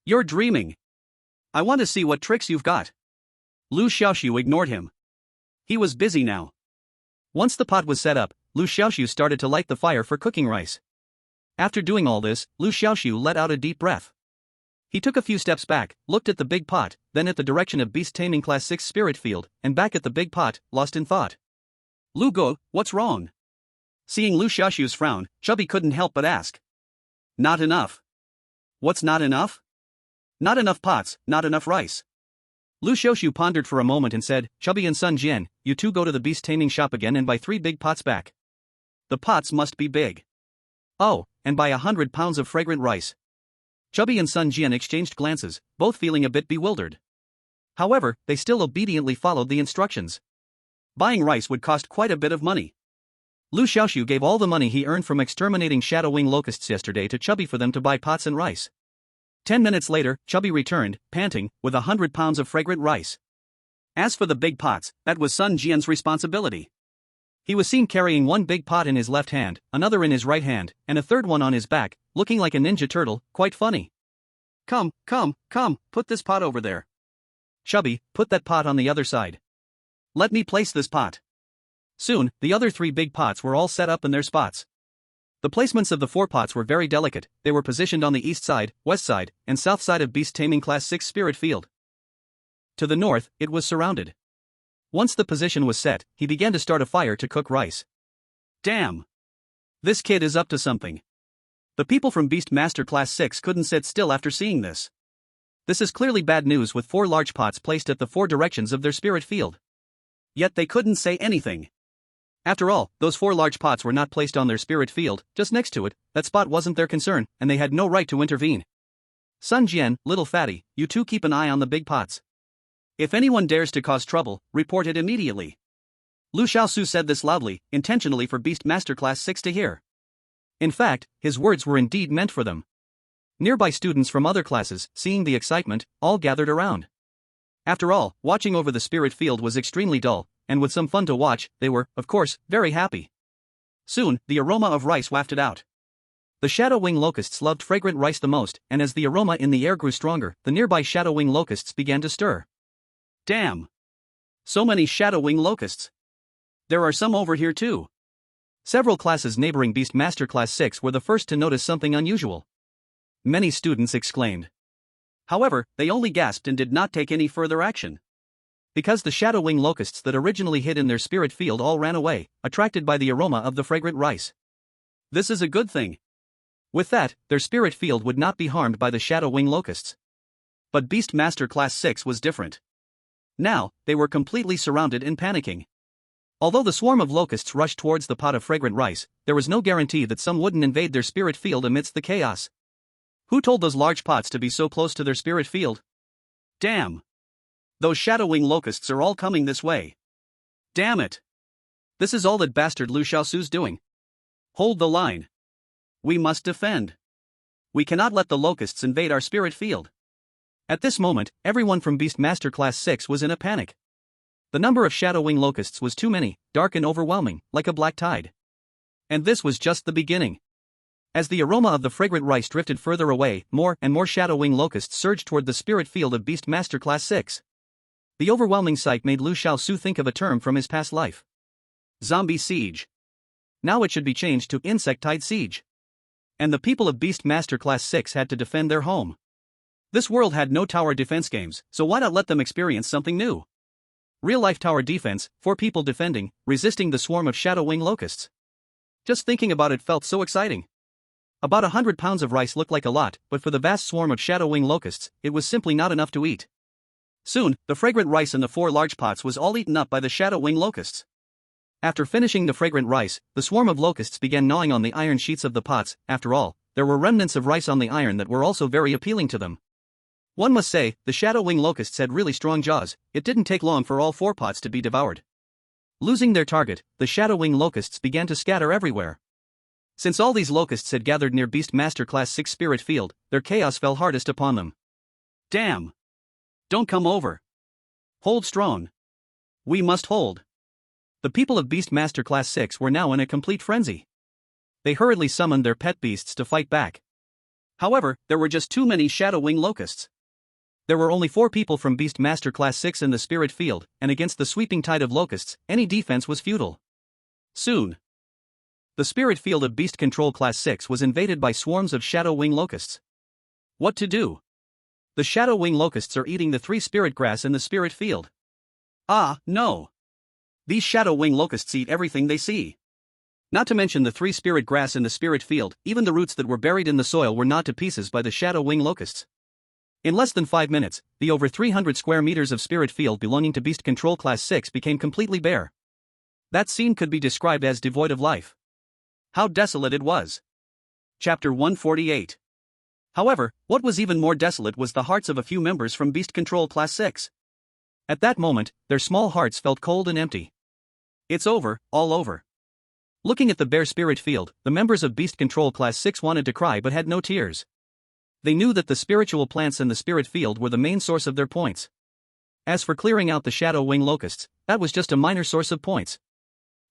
You're dreaming. I want to see what tricks you've got. Liu Xiaoxu ignored him. He was busy now. Once the pot was set up, Liu Xiaoxu started to light the fire for cooking rice. After doing all this, Liu Xiaoxu let out a deep breath. He took a few steps back, looked at the big pot, then at the direction of beast taming class 6 spirit field, and back at the big pot, lost in thought. Lu Go, what's wrong? Seeing Liu Xiaoxu's frown, Chubby couldn't help but ask. Not enough. What's not enough? Not enough pots, not enough rice. Liu Xiaoxu pondered for a moment and said, Chubby and Sun Jian, you two go to the beast taming shop again and buy 3 big pots back. The pots must be big. Oh, and buy 100 pounds of fragrant rice. Chubby and Sun Jian exchanged glances, both feeling a bit bewildered. However, they still obediently followed the instructions. Buying rice would cost quite a bit of money. Liu Xiaoxu gave all the money he earned from exterminating shadow wing locusts yesterday to Chubby for them to buy pots and rice. 10 minutes later, Chubby returned, panting, with 100 pounds of fragrant rice. As for the big pots, that was Sun Jian's responsibility. He was seen carrying one big pot in his left hand, another in his right hand, and a third one on his back, looking like a ninja turtle, quite funny. Come, put this pot over there. Chubby, put that pot on the other side. Let me place this pot. Soon, the other 3 big pots were all set up in their spots. The placements of the 4 pots were very delicate, they were positioned on the east side, west side, and south side of beast taming class 6 spirit field. To the north, it was surrounded. Once the position was set, he began to start a fire to cook rice. Damn! This kid is up to something. The people from Beast Master Class 6 couldn't sit still after seeing this. This is clearly bad news with 4 large pots placed at the 4 directions of their spirit field. Yet they couldn't say anything. After all, those 4 large pots were not placed on their spirit field, just next to it, that spot wasn't their concern, and they had no right to intervene. Sun Jian, little fatty, you two keep an eye on the big pots. If anyone dares to cause trouble, report it immediately. Liu Xiaoxu said this loudly, intentionally for Beast Master Class 6 to hear. In fact, his words were indeed meant for them. Nearby students from other classes, seeing the excitement, all gathered around. After all, watching over the spirit field was extremely dull, and with some fun to watch, they were, of course, very happy. Soon, the aroma of rice wafted out. The shadow wing locusts loved fragrant rice the most, and as the aroma in the air grew stronger, the nearby shadow wing locusts began to stir. Damn! So many shadowing locusts. There are some over here too. Several classes neighboring Beast Master Class 6 were the first to notice something unusual. Many students exclaimed. However, they only gasped and did not take any further action. Because the shadowing locusts that originally hid in their spirit field all ran away, attracted by the aroma of the fragrant rice. This is a good thing. With that, their spirit field would not be harmed by the shadowing locusts. But Beast Master Class 6 was different. Now, they were completely surrounded and panicking. Although the swarm of locusts rushed towards the pot of fragrant rice, there was no guarantee that some wouldn't invade their spirit field amidst the chaos. Who told those large pots to be so close to their spirit field? Damn! Those shadowing locusts are all coming this way. Damn it! This is all that bastard Liu Xiaoxu's doing. Hold the line. We must defend. We cannot let the locusts invade our spirit field. At this moment, everyone from Beast Master Class 6 was in a panic. The number of shadowing locusts was too many, dark and overwhelming, like a black tide. And this was just the beginning. As the aroma of the fragrant rice drifted further away, more and more shadowing locusts surged toward the spirit field of Beast Master Class 6. The overwhelming sight made Liu Xiaoxu think of a term from his past life. Zombie siege. Now it should be changed to insectide siege. And the people of Beast Master Class 6 had to defend their home. This world had no tower defense games, so why not let them experience something new? Real-life tower defense, 4 people defending, resisting the swarm of shadowing locusts. Just thinking about it felt so exciting. About 100 pounds of rice looked like a lot, but for the vast swarm of shadowing locusts, it was simply not enough to eat. Soon, the fragrant rice in the 4 large pots was all eaten up by the shadowing locusts. After finishing the fragrant rice, the swarm of locusts began gnawing on the iron sheets of the pots. After all, there were remnants of rice on the iron that were also very appealing to them. One must say, the shadowing locusts had really strong jaws. It didn't take long for all 4 pots to be devoured. Losing their target, the shadowing locusts began to scatter everywhere. Since all these locusts had gathered near Beast Master Class 6 spirit field, their chaos fell hardest upon them. Damn! Don't come over. Hold strong. We must hold. The people of Beast Master Class 6 were now in a complete frenzy. They hurriedly summoned their pet beasts to fight back. However, there were just too many shadowing locusts. There were only 4 people from Beast Master Class 6 in the spirit field, and against the sweeping tide of locusts, any defense was futile. Soon, the spirit field of Beast Control Class 6 was invaded by swarms of shadow-wing locusts. What to do? The shadow-wing locusts are eating the 3 spirit grass in the spirit field. Ah, no! These shadow-wing locusts eat everything they see. Not to mention the 3 spirit grass in the spirit field, even the roots that were buried in the soil were gnawed to pieces by the shadow-wing locusts. In less than 5 minutes, the over 300 square meters of spirit field belonging to Beast Control Class 6 became completely bare. That scene could be described as devoid of life. How desolate it was. Chapter 148. However, what was even more desolate was the hearts of a few members from Beast Control Class 6. At that moment, their small hearts felt cold and empty. It's over, all over. Looking at the bare spirit field, the members of Beast Control Class 6 wanted to cry but had no tears. They knew that the spiritual plants in the spirit field were the main source of their points. As for clearing out the shadow-wing locusts, that was just a minor source of points.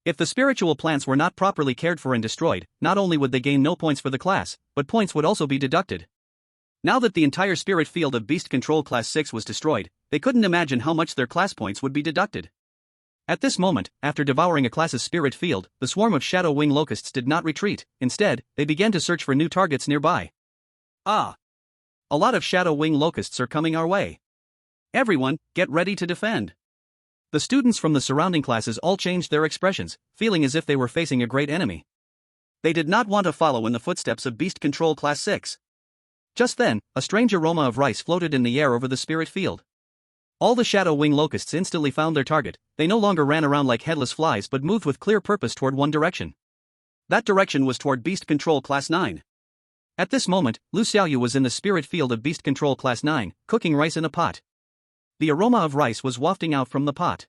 If the spiritual plants were not properly cared for and destroyed, not only would they gain no points for the class, but points would also be deducted. Now that the entire spirit field of Beast Control Class 6 was destroyed, they couldn't imagine how much their class points would be deducted. At this moment, after devouring a class's spirit field, the swarm of shadow-wing locusts did not retreat. Instead, they began to search for new targets nearby. Ah! A lot of shadow-wing locusts are coming our way. Everyone, get ready to defend. The students from the surrounding classes all changed their expressions, feeling as if they were facing a great enemy. They did not want to follow in the footsteps of Beast Control Class 6. Just then, a strange aroma of rice floated in the air over the spirit field. All the shadow-wing locusts instantly found their target. They no longer ran around like headless flies but moved with clear purpose toward one direction. That direction was toward Beast Control Class 9. At this moment, Liu Xiaoxu was in the spirit field of Beast Control Class 9, cooking rice in a pot. The aroma of rice was wafting out from the pot.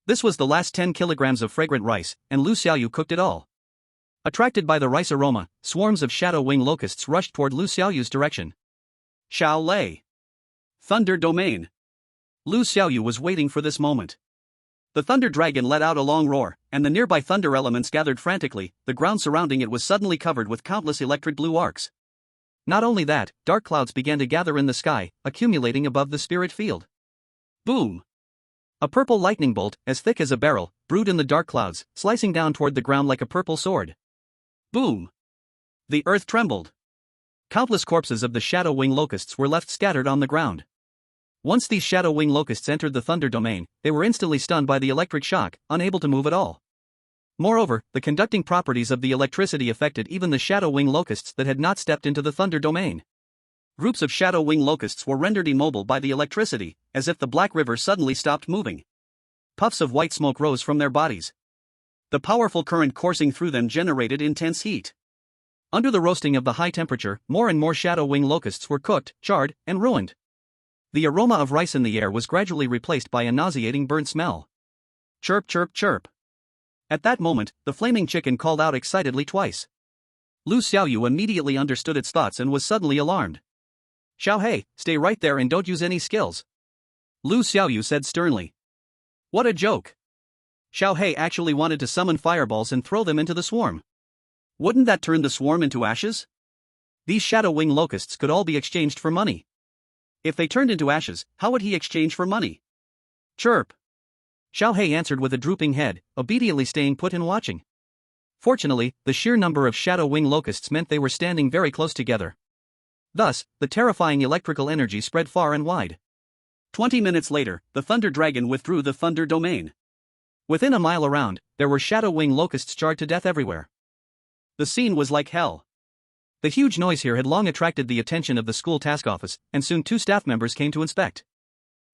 This was the last 10 kilograms of fragrant rice, and Liu Xiaoxu cooked it all. Attracted by the rice aroma, swarms of shadow-wing locusts rushed toward Liu Xiaoxu's direction. Xiao Lei. Thunder Domain. Liu Xiaoxu was waiting for this moment. The thunder dragon let out a long roar, and the nearby thunder elements gathered frantically. The ground surrounding it was suddenly covered with countless electric blue arcs. Not only that, dark clouds began to gather in the sky, accumulating above the spirit field. Boom! A purple lightning bolt, as thick as a barrel, brewed in the dark clouds, slicing down toward the ground like a purple sword. Boom! The earth trembled. Countless corpses of the shadow wing locusts were left scattered on the ground. Once these shadow wing locusts entered the thunder domain, they were instantly stunned by the electric shock, unable to move at all. Moreover, the conducting properties of the electricity affected even the shadow wing locusts that had not stepped into the thunder domain. Groups of shadow wing locusts were rendered immobile by the electricity, as if the Black River suddenly stopped moving. Puffs of white smoke rose from their bodies. The powerful current coursing through them generated intense heat. Under the roasting of the high temperature, more and more shadow wing locusts were cooked, charred, and ruined. The aroma of rice in the air was gradually replaced by a nauseating burnt smell. Chirp, chirp, chirp. At that moment, the flaming chicken called out excitedly twice. Liu Xiaoxu immediately understood its thoughts and was suddenly alarmed. "Xiaohei, stay right there and don't use any skills," Liu Xiaoxu said sternly. What a joke. Xiaohei actually wanted to summon fireballs and throw them into the swarm. Wouldn't that turn the swarm into ashes? These shadow wing locusts could all be exchanged for money. If they turned into ashes, how would he exchange for money? Chirp. Xiaohei answered with a drooping head, obediently staying put and watching. Fortunately, the sheer number of shadow wing locusts meant they were standing very close together. Thus, the terrifying electrical energy spread far and wide. 20 minutes later, the Thunder Dragon withdrew the Thunder Domain. Within a mile around, there were shadow wing locusts charred to death everywhere. The scene was like hell. The huge noise here had long attracted the attention of the school task office, and soon 2 staff members came to inspect.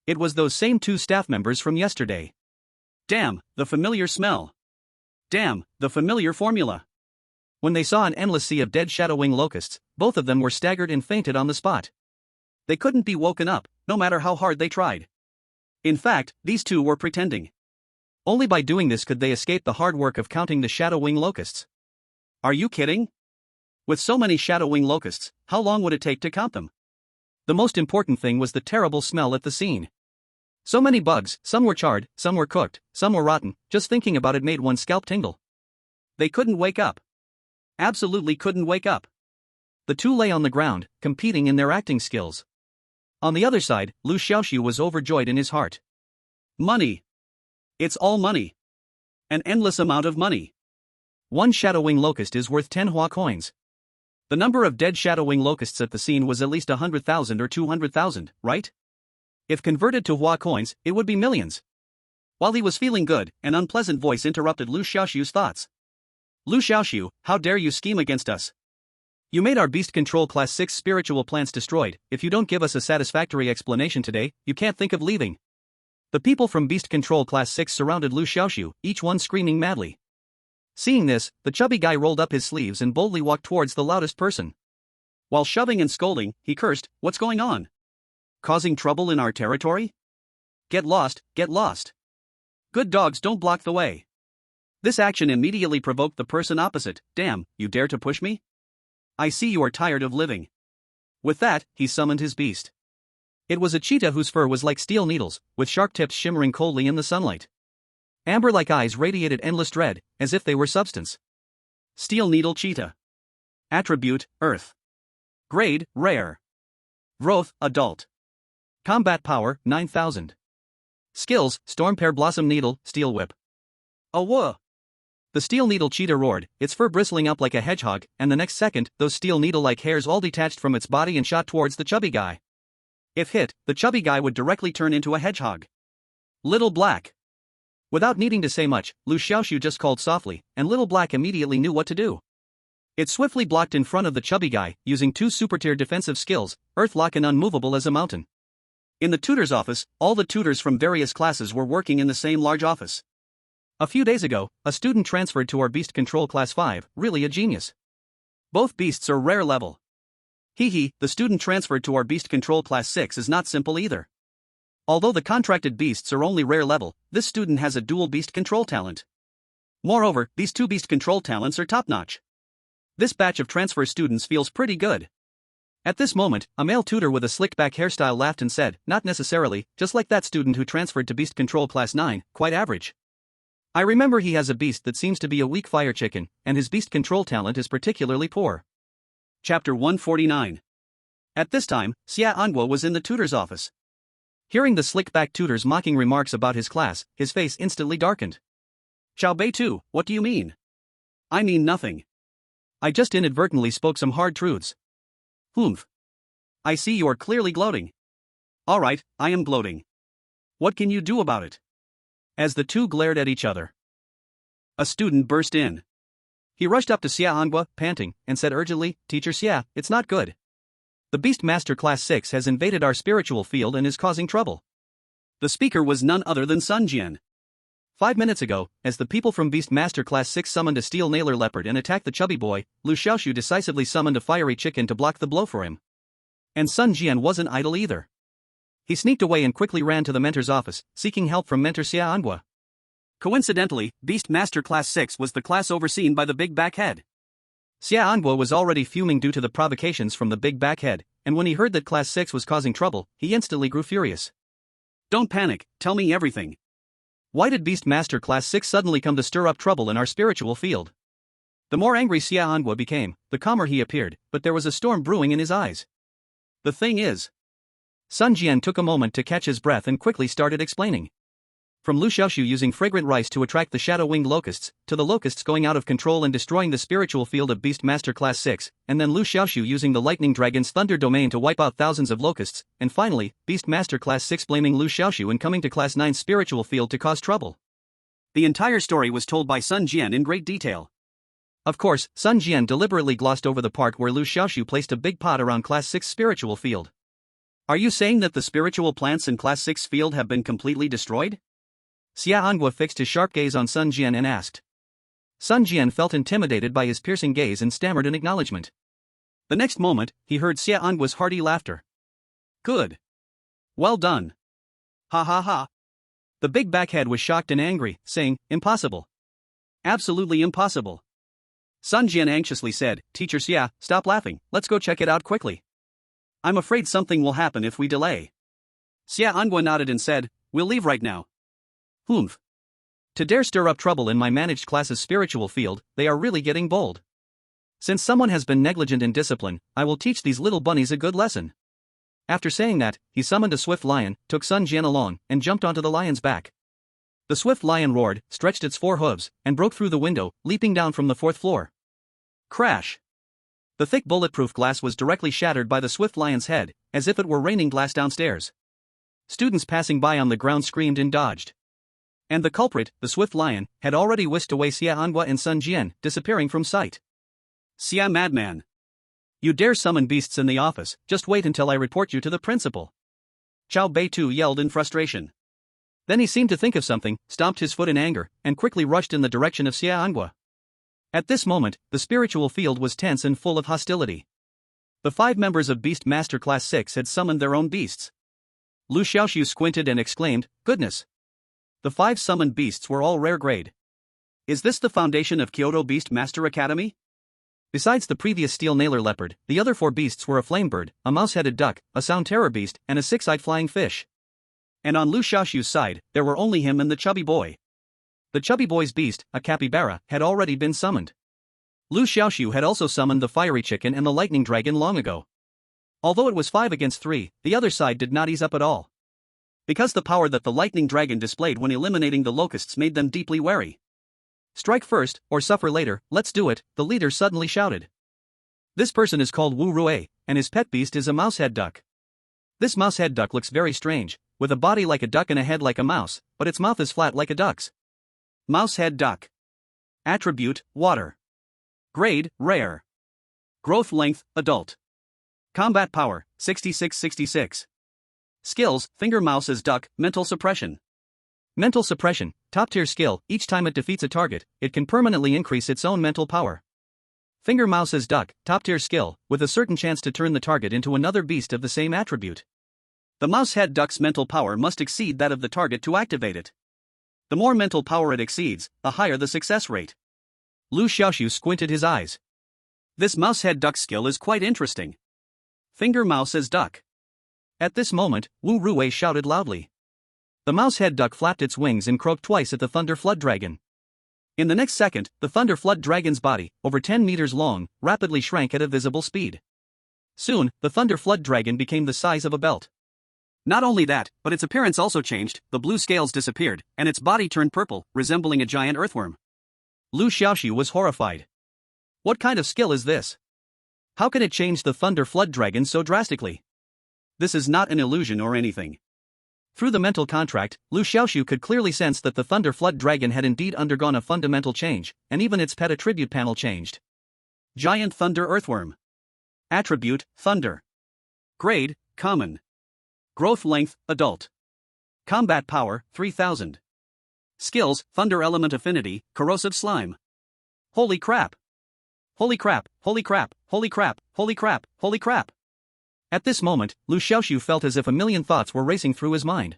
It was those same 2 staff members from yesterday. Damn, the familiar smell. Damn, the familiar formula. When they saw an endless sea of dead shadow wing locusts, both of them were staggered and fainted on the spot. They couldn't be woken up, no matter how hard they tried. In fact, these 2 were pretending. Only by doing this could they escape the hard work of counting the shadow wing locusts. Are you kidding? With so many shadow wing locusts, how long would it take to count them? The most important thing was the terrible smell at the scene. So many bugs, some were charred, some were cooked, some were rotten, just thinking about it made one's scalp tingle. They couldn't wake up. Absolutely couldn't wake up. The 2 lay on the ground, competing in their acting skills. On the other side, Liu Xiaoxu was overjoyed in his heart. Money. It's all money. An endless amount of money. 1 shadow wing locust is worth 10 Hua coins. The number of dead shadow wing locusts at the scene was at least 100,000 or 200,000, right? If converted to Hua coins, it would be millions. While he was feeling good, an unpleasant voice interrupted Liu Xiaoxu's thoughts. Liu Xiaoxu, how dare you scheme against us? You made our beast control class 6 spiritual plants destroyed. If you don't give us a satisfactory explanation today, you can't think of leaving. The people from beast control class 6 surrounded Liu Xiaoxu, each one screaming madly. Seeing this, the chubby guy rolled up his sleeves and boldly walked towards the loudest person. While shoving and scolding, he cursed, "What's going on? Causing trouble in our territory? Get lost, get lost. Good dogs don't block the way." This action immediately provoked the person opposite. "Damn, you dare to push me? I see you are tired of living." With that, he summoned his beast. It was a cheetah whose fur was like steel needles, with sharp tips shimmering coldly in the sunlight. Amber-like eyes radiated endless dread, as if they were substance. Steel needle cheetah. Attribute, Earth. Grade, Rare. Growth, Adult. Combat power, 9,000. Skills, Storm Pear Blossom Needle, Steel Whip. Awah! The steel needle cheetah roared, its fur bristling up like a hedgehog, and the next second, those steel needle-like hairs all detached from its body and shot towards the chubby guy. If hit, the chubby guy would directly turn into a hedgehog. Little Black. Without needing to say much, Liu Xiaoxu just called softly, and Little Black immediately knew what to do. It swiftly blocked in front of the chubby guy, using 2 super-tier defensive skills, Earthlock and Unmovable as a mountain. In the tutor's office, all the tutors from various classes were working in the same large office. A few days ago, a student transferred to our beast control class 5, really a genius. Both beasts are rare level. The student transferred to our beast control class 6 is not simple either. Although the contracted beasts are only rare level, this student has a dual beast control talent. Moreover, these 2 beast control talents are top-notch. This batch of transfer students feels pretty good. At this moment, a male tutor with a slicked-back hairstyle laughed and said, "Not necessarily, just like that student who transferred to beast control class 9, quite average. I remember he has a beast that seems to be a weak fire chicken, and his beast control talent is particularly poor." Chapter 149. At this time, Xia Anguo was in the tutor's office. Hearing the slick-back tutor's mocking remarks about his class, his face instantly darkened. Xiao Bei Tu, what do you mean? I mean nothing. I just inadvertently spoke some hard truths. Humph. I see you are clearly gloating. Alright, I am gloating. What can you do about it? As the two glared at each other, a student burst in. He rushed up to Xia Anhua, panting, and said urgently, Teacher Xia, it's not good. The Beast Master Class 6 has invaded our spiritual field and is causing trouble. The speaker was none other than Sun Jian. 5 minutes ago, as the people from Beast Master Class 6 summoned a steel nailer leopard and attacked the chubby boy, Liu Xiaoxu decisively summoned a fiery chicken to block the blow for him. And Sun Jian wasn't idle either. He sneaked away and quickly ran to the mentor's office, seeking help from mentor Xia Anhua. Coincidentally, Beast Master Class 6 was the class overseen by the Big Back Head. Xia Anhua was already fuming due to the provocations from the Big Back Head, and when he heard that Class 6 was causing trouble, he instantly grew furious. Don't panic, tell me everything. Why did Beast Master Class 6 suddenly come to stir up trouble in our spiritual field? The more angry Xia Anhua became, the calmer he appeared, but there was a storm brewing in his eyes. The thing is... Sun Jian took a moment to catch his breath and quickly started explaining. From Liu Xiaoxu using fragrant rice to attract the shadow-winged locusts, to the locusts going out of control and destroying the spiritual field of Beast Master Class 6, and then Liu Xiaoxu using the lightning dragon's thunder domain to wipe out thousands of locusts, and finally, Beast Master Class 6 blaming Liu Xiaoxu and coming to Class 9's spiritual field to cause trouble. The entire story was told by Sun Jian in great detail. Of course, Sun Jian deliberately glossed over the part where Liu Xiaoxu placed a big pot around Class 6 spiritual field. Are you saying that the spiritual plants in Class 6 field have been completely destroyed? Xia Anhua fixed his sharp gaze on Sun Jian and asked. Sun Jian felt intimidated by his piercing gaze and stammered in acknowledgement. The next moment, he heard Xia Anhua's hearty laughter. Good. Well done. Ha ha ha. The Big Back Head was shocked and angry, saying, Impossible. Absolutely impossible. Sun Jian anxiously said, Teacher Xia, stop laughing, let's go check it out quickly. I'm afraid something will happen if we delay. Xia Anhua nodded and said, We'll leave right now. Humph. To dare stir up trouble in my managed class's spiritual field, they are really getting bold. Since someone has been negligent in discipline, I will teach these little bunnies a good lesson. After saying that, he summoned a swift lion, took Sun Jian along, and jumped onto the lion's back. The swift lion roared, stretched its 4 hooves, and broke through the window, leaping down from the 4th floor. Crash! The thick bulletproof glass was directly shattered by the swift lion's head, as if it were raining glass downstairs. Students passing by on the ground screamed and dodged. And the culprit, the swift lion, had already whisked away Xia Anhua and Sun Jian, disappearing from sight. Xia madman! You dare summon beasts in the office, just wait until I report you to the principal. Xiao Bei Tu yelled in frustration. Then he seemed to think of something, stomped his foot in anger, and quickly rushed in the direction of Xia Anhua. At this moment, the spiritual field was tense and full of hostility. The 5 members of Beast Master Class 6 had summoned their own beasts. Liu Xiaoxu squinted and exclaimed, Goodness! The 5 summoned beasts were all rare grade. Is this the foundation of Kyoto Beast Master Academy? Besides the previous steel nailer leopard, the other 4 beasts were a flame bird, a mouse-headed duck, a sound terror beast, and a 6-eyed flying fish. And on Liu Xiaoxu's side, there were only him and the chubby boy. The chubby boy's beast, a capybara, had already been summoned. Liu Xiaoxu had also summoned the fiery chicken and the lightning dragon long ago. Although it was 5 against 3, the other side did not ease up at all. Because the power that the lightning dragon displayed when eliminating the locusts made them deeply wary. Strike first, or suffer later, let's do it, the leader suddenly shouted. This person is called Wu Rui, and his pet beast is a mouse-head duck. This mouse-head duck looks very strange, with a body like a duck and a head like a mouse, but its mouth is flat like a duck's. Mouse-head duck. Attribute, water. Grade, rare. Growth length, adult. Combat power, 66-66. Skills, finger mouse as duck, mental suppression. Mental suppression, top-tier skill, each time it defeats a target, it can permanently increase its own mental power. Finger mouse as duck, top-tier skill, with a certain chance to turn the target into another beast of the same attribute. The mouse-head duck's mental power must exceed that of the target to activate it. The more mental power it exceeds, the higher the success rate. Liu Xiaoxu squinted his eyes. This mouse-head duck skill is quite interesting. Finger mouse as duck. At this moment, Wu Rui shouted loudly. The mouse-head duck flapped its wings and croaked twice at the Thunder Flood Dragon. In the next second, the Thunder Flood Dragon's body, over 10 meters long, rapidly shrank at a visible speed. Soon, the Thunder Flood Dragon became the size of a belt. Not only that, but its appearance also changed, the blue scales disappeared, and its body turned purple, resembling a giant earthworm. Liu Xiaoxu was horrified. What kind of skill is this? How can it change the Thunder Flood Dragon so drastically? This is not an illusion or anything. Through the mental contract, Liu Xiaoxu could clearly sense that the Thunder Flood Dragon had indeed undergone a fundamental change, and even its pet attribute panel changed. Giant Thunder Earthworm. Attribute, Thunder. Grade, Common. Growth length, Adult. Combat power, 3000. Skills, Thunder Element Affinity, Corrosive Slime. Holy crap! Holy crap, holy crap, holy crap, holy crap, holy crap. At this moment, Liu Xiaoxu felt as if a million thoughts were racing through his mind.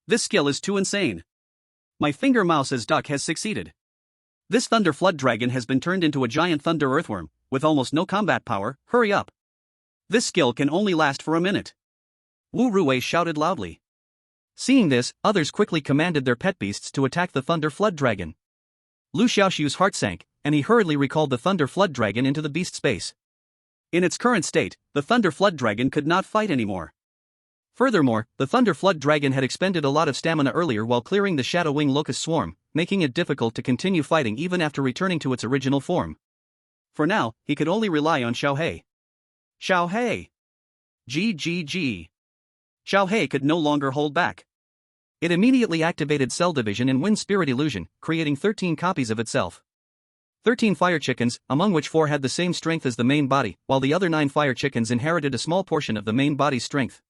This skill is too insane. My finger mouse as duck has succeeded. This Thunder Flood Dragon has been turned into a giant Thunder Earthworm, with almost no combat power. Hurry up. This skill can only last for a minute. Wu Ruwei shouted loudly. Seeing this, others quickly commanded their pet beasts to attack the Thunder Flood Dragon. Liu Xiaoxu's heart sank, and he hurriedly recalled the Thunder Flood Dragon into the beast space. In its current state, the Thunder Flood Dragon could not fight anymore. Furthermore, the Thunder Flood Dragon had expended a lot of stamina earlier while clearing the Shadow Wing Locust Swarm, making it difficult to continue fighting even after returning to its original form. For now, he could only rely on Xiaohei. Xiaohei! GGG! Xiaohei could no longer hold back. It immediately activated Cell Division and Wind Spirit Illusion, creating 13 copies of itself. 13 fire chickens, among which 4 had the same strength as the main body, while the other 9 fire chickens inherited a small portion of the main body's strength.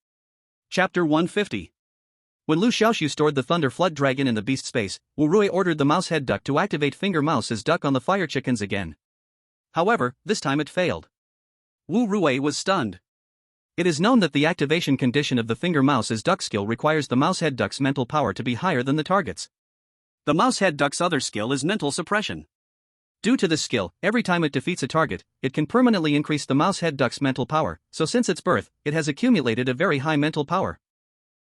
Chapter 150. When Liu Xiaoxu stored the Thunder Flood Dragon in the beast space, Wu Rui ordered the Mousehead Duck to activate Finger Mouse as duck on the fire chickens again. However, this time it failed. Wu Rui was stunned. It is known that the activation condition of the Finger Mouse as duck skill requires the Mousehead Duck's mental power to be higher than the target's. The Mousehead Duck's other skill is mental suppression. Due to this skill, every time it defeats a target, it can permanently increase the Mousehead Duck's mental power, so since its birth, it has accumulated a very high mental power.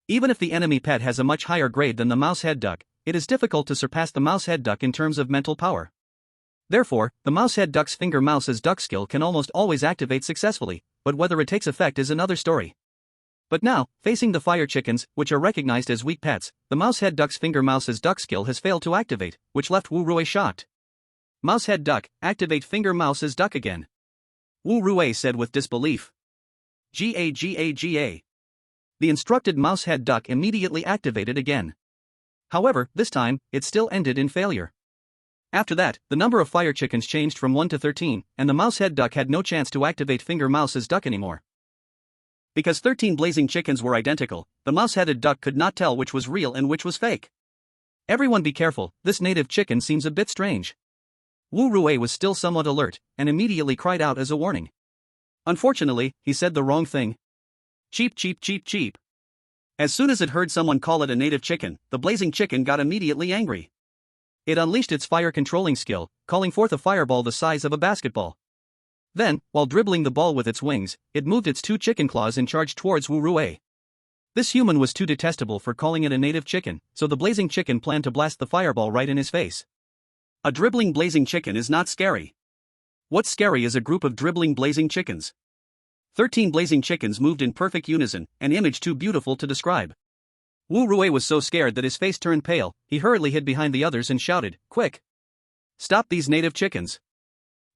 Even if the enemy pet has a much higher grade than the Mousehead Duck, it is difficult to surpass the Mousehead Duck in terms of mental power. Therefore, the Mousehead Duck's Finger Mouse as duck skill can almost always activate successfully, but whether it takes effect is another story. But now, facing the fire chickens, which are recognized as weak pets, the Mousehead Duck's Finger Mouse as duck skill has failed to activate, which left Wu Rui shocked. Mousehead Duck, activate Finger Mouse as duck again. Wu Rui said with disbelief. Gaga. The instructed Mousehead Duck immediately activated again. However, this time, it still ended in failure. After that, the number of fire chickens changed from 1 to 13, and the Mousehead Duck had no chance to activate Finger Mouse as duck anymore. Because 13 blazing chickens were identical, the mouse-headed duck could not tell which was real and which was fake. Everyone be careful, this native chicken seems a bit strange. Wu Rui was still somewhat alert, and immediately cried out as a warning. Unfortunately, he said the wrong thing. Cheep cheep cheep cheep. As soon as it heard someone call it a native chicken, the blazing chicken got immediately angry. It unleashed its fire controlling skill, calling forth a fireball the size of a basketball. Then, while dribbling the ball with its wings, it moved its 2 chicken claws and charged towards Wu Rui. This human was too detestable for calling it a native chicken, so the blazing chicken planned to blast the fireball right in his face. A dribbling blazing chicken is not scary. What's scary is a group of dribbling blazing chickens. 13 blazing chickens moved in perfect unison, an image too beautiful to describe. Wu Rui was so scared that his face turned pale. He hurriedly hid behind the others and shouted, "Quick! Stop these native chickens!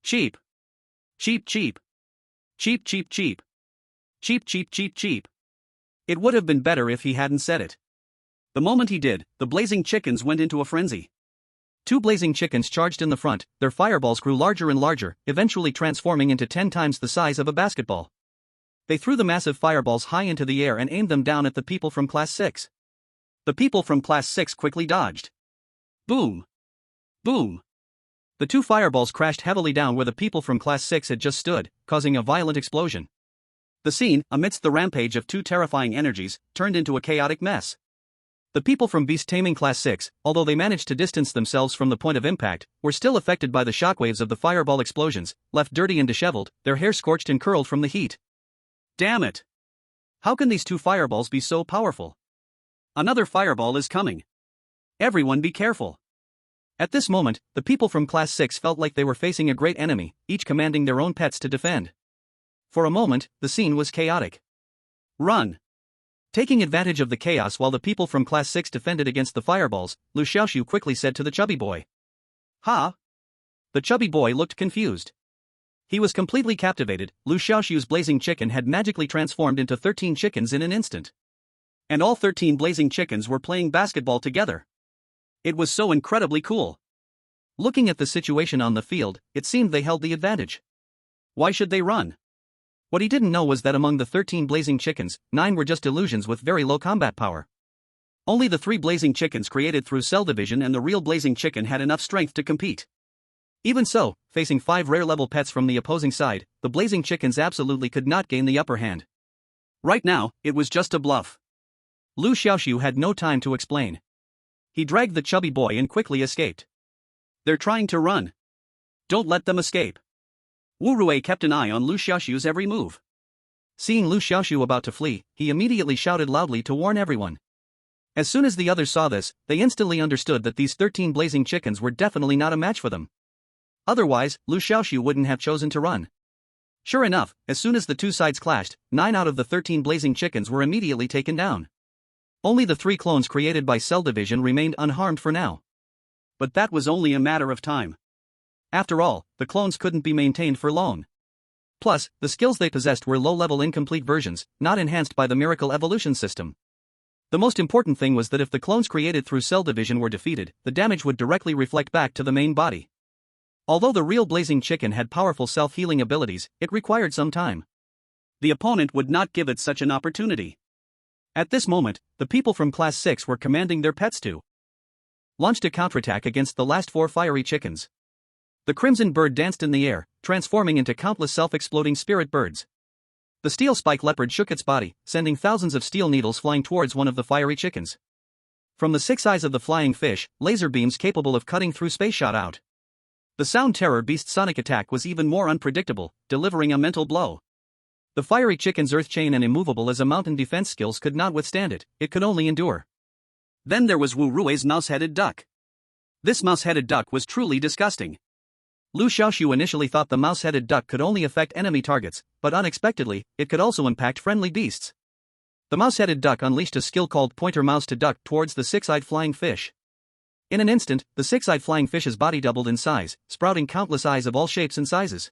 Cheep! Cheep cheep! Cheep cheep cheep! Cheep cheep cheep cheep!" It would have been better if he hadn't said it. The moment he did, the blazing chickens went into a frenzy. 2 blazing chickens charged in the front, their fireballs grew larger and larger, eventually transforming into 10 times the size of a basketball. They threw the massive fireballs high into the air and aimed them down at the people from Class 6. The people from Class 6 quickly dodged. Boom! Boom! The 2 fireballs crashed heavily down where the people from Class 6 had just stood, causing a violent explosion. The scene, amidst the rampage of 2 terrifying energies, turned into a chaotic mess. The people from Beast Taming Class 6, although they managed to distance themselves from the point of impact, were still affected by the shockwaves of the fireball explosions, left dirty and disheveled, their hair scorched and curled from the heat. Damn it! How can these 2 fireballs be so powerful? Another fireball is coming. Everyone be careful. At this moment, the people from Class 6 felt like they were facing a great enemy, each commanding their own pets to defend. For a moment, the scene was chaotic. Run! Taking advantage of the chaos while the people from Class 6 defended against the fireballs, Liu Xiaoxu quickly said to the chubby boy. "Ha?" The chubby boy looked confused. He was completely captivated. Liu Xiaoxu's blazing chicken had magically transformed into 13 chickens in an instant. And all 13 blazing chickens were playing basketball together. It was so incredibly cool. Looking at the situation on the field, it seemed they held the advantage. Why should they run? What he didn't know was that among the 13 blazing chickens, 9 were just illusions with very low combat power. Only the 3 blazing chickens created through cell division and the real blazing chicken had enough strength to compete. Even so, facing 5 rare-level pets from the opposing side, the blazing chickens absolutely could not gain the upper hand. Right now, it was just a bluff. Liu Xiaoxu had no time to explain. He dragged the chubby boy and quickly escaped. "They're trying to run. Don't let them escape." Wu Rui kept an eye on Liu Xiaoxu's every move. Seeing Liu Xiaoxu about to flee, he immediately shouted loudly to warn everyone. As soon as the others saw this, they instantly understood that these 13 blazing chickens were definitely not a match for them. Otherwise, Liu Xiaoxu wouldn't have chosen to run. Sure enough, as soon as the two sides clashed, 9 out of the 13 blazing chickens were immediately taken down. Only the 3 clones created by cell division remained unharmed for now. But that was only a matter of time. After all, the clones couldn't be maintained for long. Plus, the skills they possessed were low-level incomplete versions, not enhanced by the miracle evolution system. The most important thing was that if the clones created through cell division were defeated, the damage would directly reflect back to the main body. Although the real blazing chicken had powerful self-healing abilities, it required some time. The opponent would not give it such an opportunity. At this moment, the people from Class 6 were commanding their pets to launch a counterattack against the last 4 fiery chickens. The crimson bird danced in the air, transforming into countless self-exploding spirit birds. The steel spike leopard shook its body, sending thousands of steel needles flying towards one of the fiery chickens. From the 6 eyes of the flying fish, laser beams capable of cutting through space shot out. The sound terror beast's sonic attack was even more unpredictable, delivering a mental blow. The fiery chicken's earth chain and immovable as a mountain defense skills could not withstand it, it could only endure. Then there was Wu Rui's mouse-headed duck. This mouse-headed duck was truly disgusting. Liu Xiaoxu initially thought the mouse-headed duck could only affect enemy targets, but unexpectedly, it could also impact friendly beasts. The mouse-headed duck unleashed a skill called pointer mouse to duck towards the 6-eyed flying fish. In an instant, the 6-eyed flying fish's body doubled in size, sprouting countless eyes of all shapes and sizes.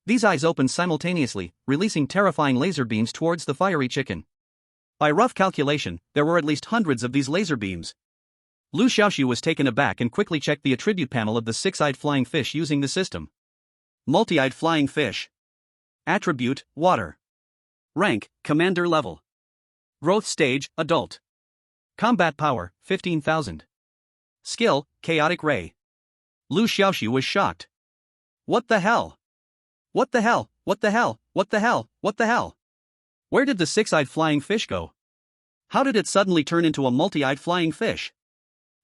These eyes opened simultaneously, releasing terrifying laser beams towards the fiery chicken. By rough calculation, there were at least hundreds of these laser beams. Liu Xiaoxu was taken aback and quickly checked the attribute panel of the 6-eyed flying fish using the system. Multi-eyed flying fish. Attribute, water. Rank, commander level. Growth stage, adult. Combat power, 15,000. Skill, chaotic ray. Liu Xiaoxu was shocked. What the hell? What the hell? What the hell? What the hell? What the hell? Where did the 6-eyed flying fish go? How did it suddenly turn into a multi-eyed flying fish?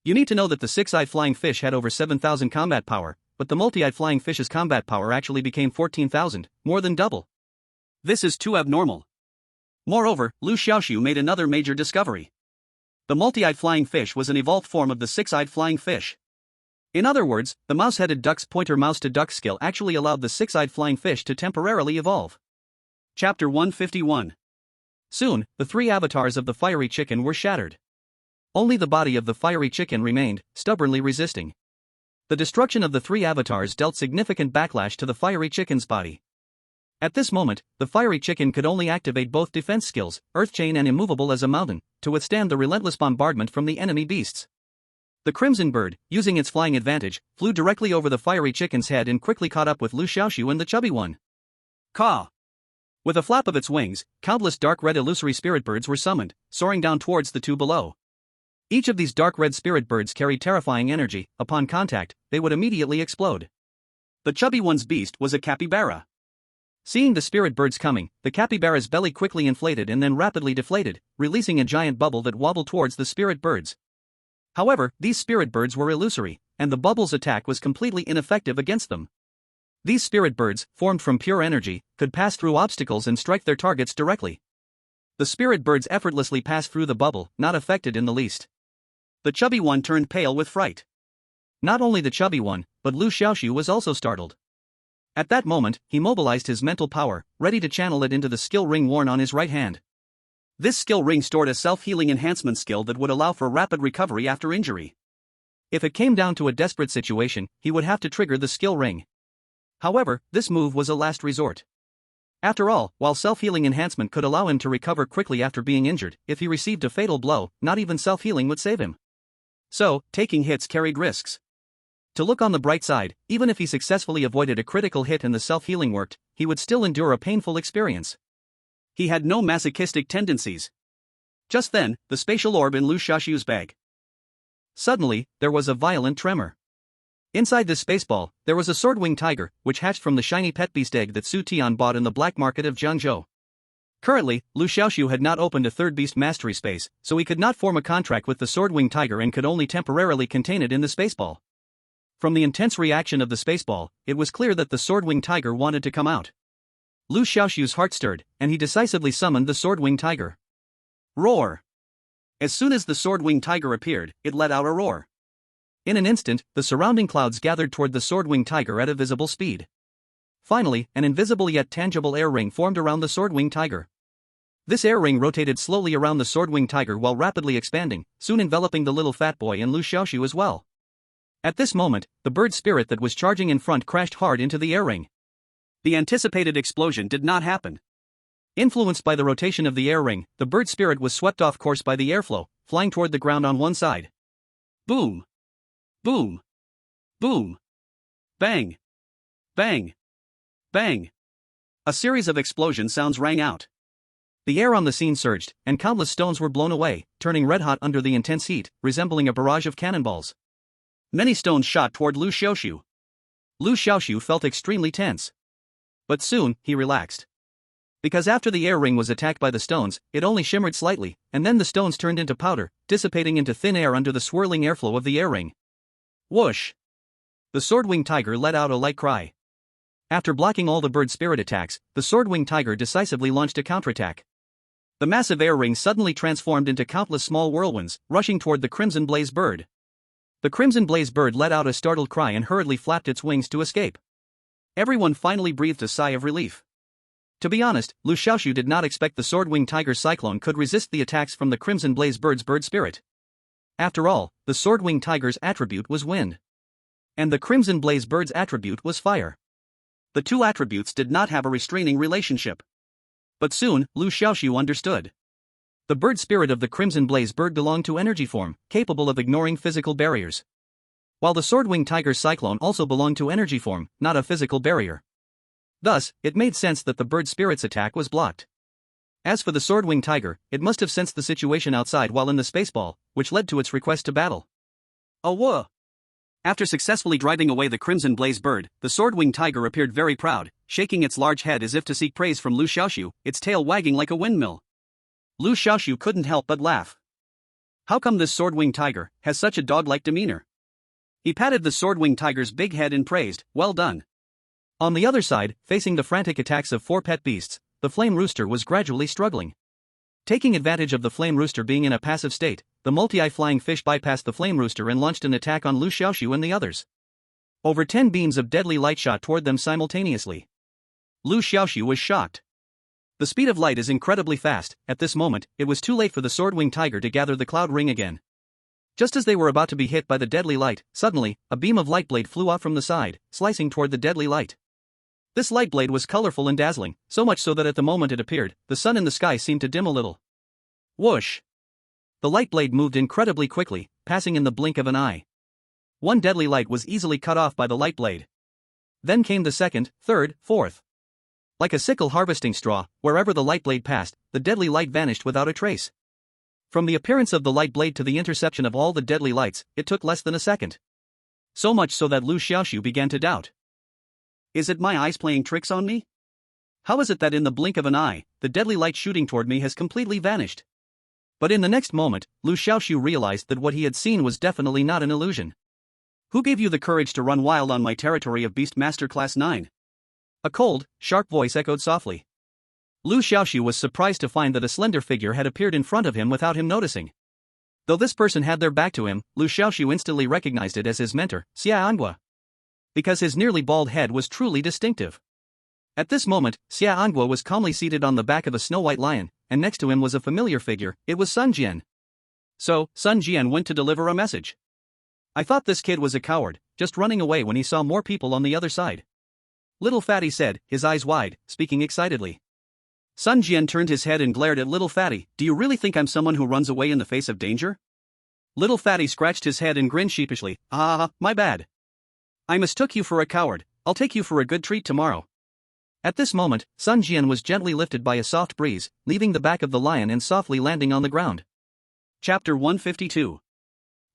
You need to know that the 6-eyed flying fish had over 7,000 combat power, but the multi-eyed flying fish's combat power actually became 14,000, more than double. This is too abnormal. Moreover, Liu Xiaoxu made another major discovery. The multi-eyed flying fish was an evolved form of the 6-eyed flying fish. In other words, the mouse-headed duck's pointer mouse to duck skill actually allowed the 6-eyed flying fish to temporarily evolve. Chapter 151. Soon, the 3 avatars of the fiery chicken were shattered. Only the body of the fiery chicken remained, stubbornly resisting. The destruction of the 3 avatars dealt significant backlash to the fiery chicken's body. At this moment, the fiery chicken could only activate both defense skills, earth chain and immovable as a mountain, to withstand the relentless bombardment from the enemy beasts. The crimson bird, using its flying advantage, flew directly over the fiery chicken's head and quickly caught up with Liu Xiaoxu and the chubby one. Caw! With a flap of its wings, countless dark red illusory spirit birds were summoned, soaring down towards the 2 below. Each of these dark red spirit birds carried terrifying energy. Upon contact, they would immediately explode. The chubby one's beast was a capybara. Seeing the spirit birds coming, the capybara's belly quickly inflated and then rapidly deflated, releasing a giant bubble that wobbled towards the spirit birds. However, these spirit birds were illusory, and the bubble's attack was completely ineffective against them. These spirit birds, formed from pure energy, could pass through obstacles and strike their targets directly. The spirit birds effortlessly passed through the bubble, not affected in the least. The chubby one turned pale with fright. Not only the chubby one, but Liu Xiaoxu was also startled. At that moment, he mobilized his mental power, ready to channel it into the skill ring worn on his right hand. This skill ring stored a self-healing enhancement skill that would allow for rapid recovery after injury. If it came down to a desperate situation, he would have to trigger the skill ring. However, this move was a last resort. After all, while self-healing enhancement could allow him to recover quickly after being injured, if he received a fatal blow, not even self-healing would save him. So, taking hits carried risks. To look on the bright side, even if he successfully avoided a critical hit and the self-healing worked, he would still endure a painful experience. He had no masochistic tendencies. Just then, the spatial orb in Liu Xiaoxu's bag. Suddenly, there was a violent tremor. Inside this spaceball, there was a sword-winged tiger, which hatched from the shiny pet beast egg that Su Tian bought in the black market of Jiangzhou. Currently, Liu Xiaoxu had not opened a third beast mastery space, so he could not form a contract with the sword-winged tiger and could only temporarily contain it in the spaceball. From the intense reaction of the spaceball, it was clear that the sword-winged tiger wanted to come out. Liu Xiaoxu's heart stirred, and he decisively summoned the sword-winged tiger. Roar! As soon as the sword-winged tiger appeared, it let out a roar. In an instant, the surrounding clouds gathered toward the sword-winged tiger at a visible speed. Finally, an invisible yet tangible air ring formed around the sword-winged tiger. This air ring rotated slowly around the sword-winged tiger while rapidly expanding, soon enveloping the little fat boy and Liu Xiaoxu as well. At this moment, the bird spirit that was charging in front crashed hard into the air ring. The anticipated explosion did not happen. Influenced by the rotation of the air ring, the bird spirit was swept off course by the airflow, flying toward the ground on one side. Boom! Boom! Boom! Bang! Bang! Bang! A series of explosion sounds rang out. The air on the scene surged, and countless stones were blown away, turning red-hot under the intense heat, resembling a barrage of cannonballs. Many stones shot toward Liu Xiaoxu. Liu Xiaoxu felt extremely tense. But soon, he relaxed. Because after the air ring was attacked by the stones, it only shimmered slightly, and then the stones turned into powder, dissipating into thin air under the swirling airflow of the air ring. Whoosh! The sword-winged tiger let out a light cry. After blocking all the bird spirit attacks, the sword-winged tiger decisively launched a counterattack. The massive air ring suddenly transformed into countless small whirlwinds, rushing toward the crimson blaze bird. The crimson blaze bird let out a startled cry and hurriedly flapped its wings to escape. Everyone finally breathed a sigh of relief. To be honest, Liu Xiaoxu did not expect the sword-winged tiger's cyclone could resist the attacks from the crimson blaze bird's bird spirit. After all, the sword-winged tiger's attribute was wind. And the crimson blaze bird's attribute was fire. The two attributes did not have a restraining relationship. But soon, Liu Xiaoxu understood. The bird spirit of the crimson blaze bird belonged to energy form, capable of ignoring physical barriers. While the sword-winged tiger's cyclone also belonged to energy form, not a physical barrier. Thus, it made sense that the bird spirit's attack was blocked. As for the sword-winged tiger, it must have sensed the situation outside while in the spaceball, which led to its request to battle. Oh whoa! After successfully driving away the crimson blaze bird, the sword-winged tiger appeared very proud, shaking its large head as if to seek praise from Liu Xiaoxu, its tail wagging like a windmill. Liu Xiaoxu couldn't help but laugh. How come this sword-winged tiger has such a dog-like demeanor? He patted the sword-winged tiger's big head and praised, "Well done." On the other side, facing the frantic attacks of four pet beasts, the flame rooster was gradually struggling. Taking advantage of the flame rooster being in a passive state, the multi-eye flying fish bypassed the flame rooster and launched an attack on Liu Xiaoxu and the others. Over 10 beams of deadly light shot toward them simultaneously. Liu Xiaoxu was shocked. The speed of light is incredibly fast. At this moment, it was too late for the sword-winged tiger to gather the cloud ring again. Just as they were about to be hit by the deadly light, suddenly, a beam of light blade flew out from the side, slicing toward the deadly light. This light blade was colorful and dazzling, so much so that at the moment it appeared, the sun in the sky seemed to dim a little. Whoosh! The light blade moved incredibly quickly, passing in the blink of an eye. One deadly light was easily cut off by the light blade. Then came the second, third, fourth. Like a sickle harvesting straw, wherever the light blade passed, the deadly light vanished without a trace. From the appearance of the light blade to the interception of all the deadly lights, it took less than a second. So much so that Liu Xiaoxu began to doubt. Is it my eyes playing tricks on me? How is it that in the blink of an eye, the deadly light shooting toward me has completely vanished? But in the next moment, Liu Xiaoxu realized that what he had seen was definitely not an illusion. Who gave you the courage to run wild on my territory of Beast Master Class 9? A cold, sharp voice echoed softly. Liu Xiaoxu was surprised to find that a slender figure had appeared in front of him without him noticing. Though this person had their back to him, Liu Xiaoxu instantly recognized it as his mentor, Xia Angua. Because his nearly bald head was truly distinctive. At this moment, Xia Angua was calmly seated on the back of a snow-white lion, and next to him was a familiar figure. It was Sun Jian. So, Sun Jian went to deliver a message. I thought this kid was a coward, just running away when he saw more people on the other side. Little Fatty said, his eyes wide, speaking excitedly. Sun Jian turned his head and glared at Little Fatty. Do you really think I'm someone who runs away in the face of danger? Little Fatty scratched his head and grinned sheepishly. My bad. I mistook you for a coward. I'll take you for a good treat tomorrow. At this moment, Sun Jian was gently lifted by a soft breeze, leaving the back of the lion and softly landing on the ground. Chapter 152.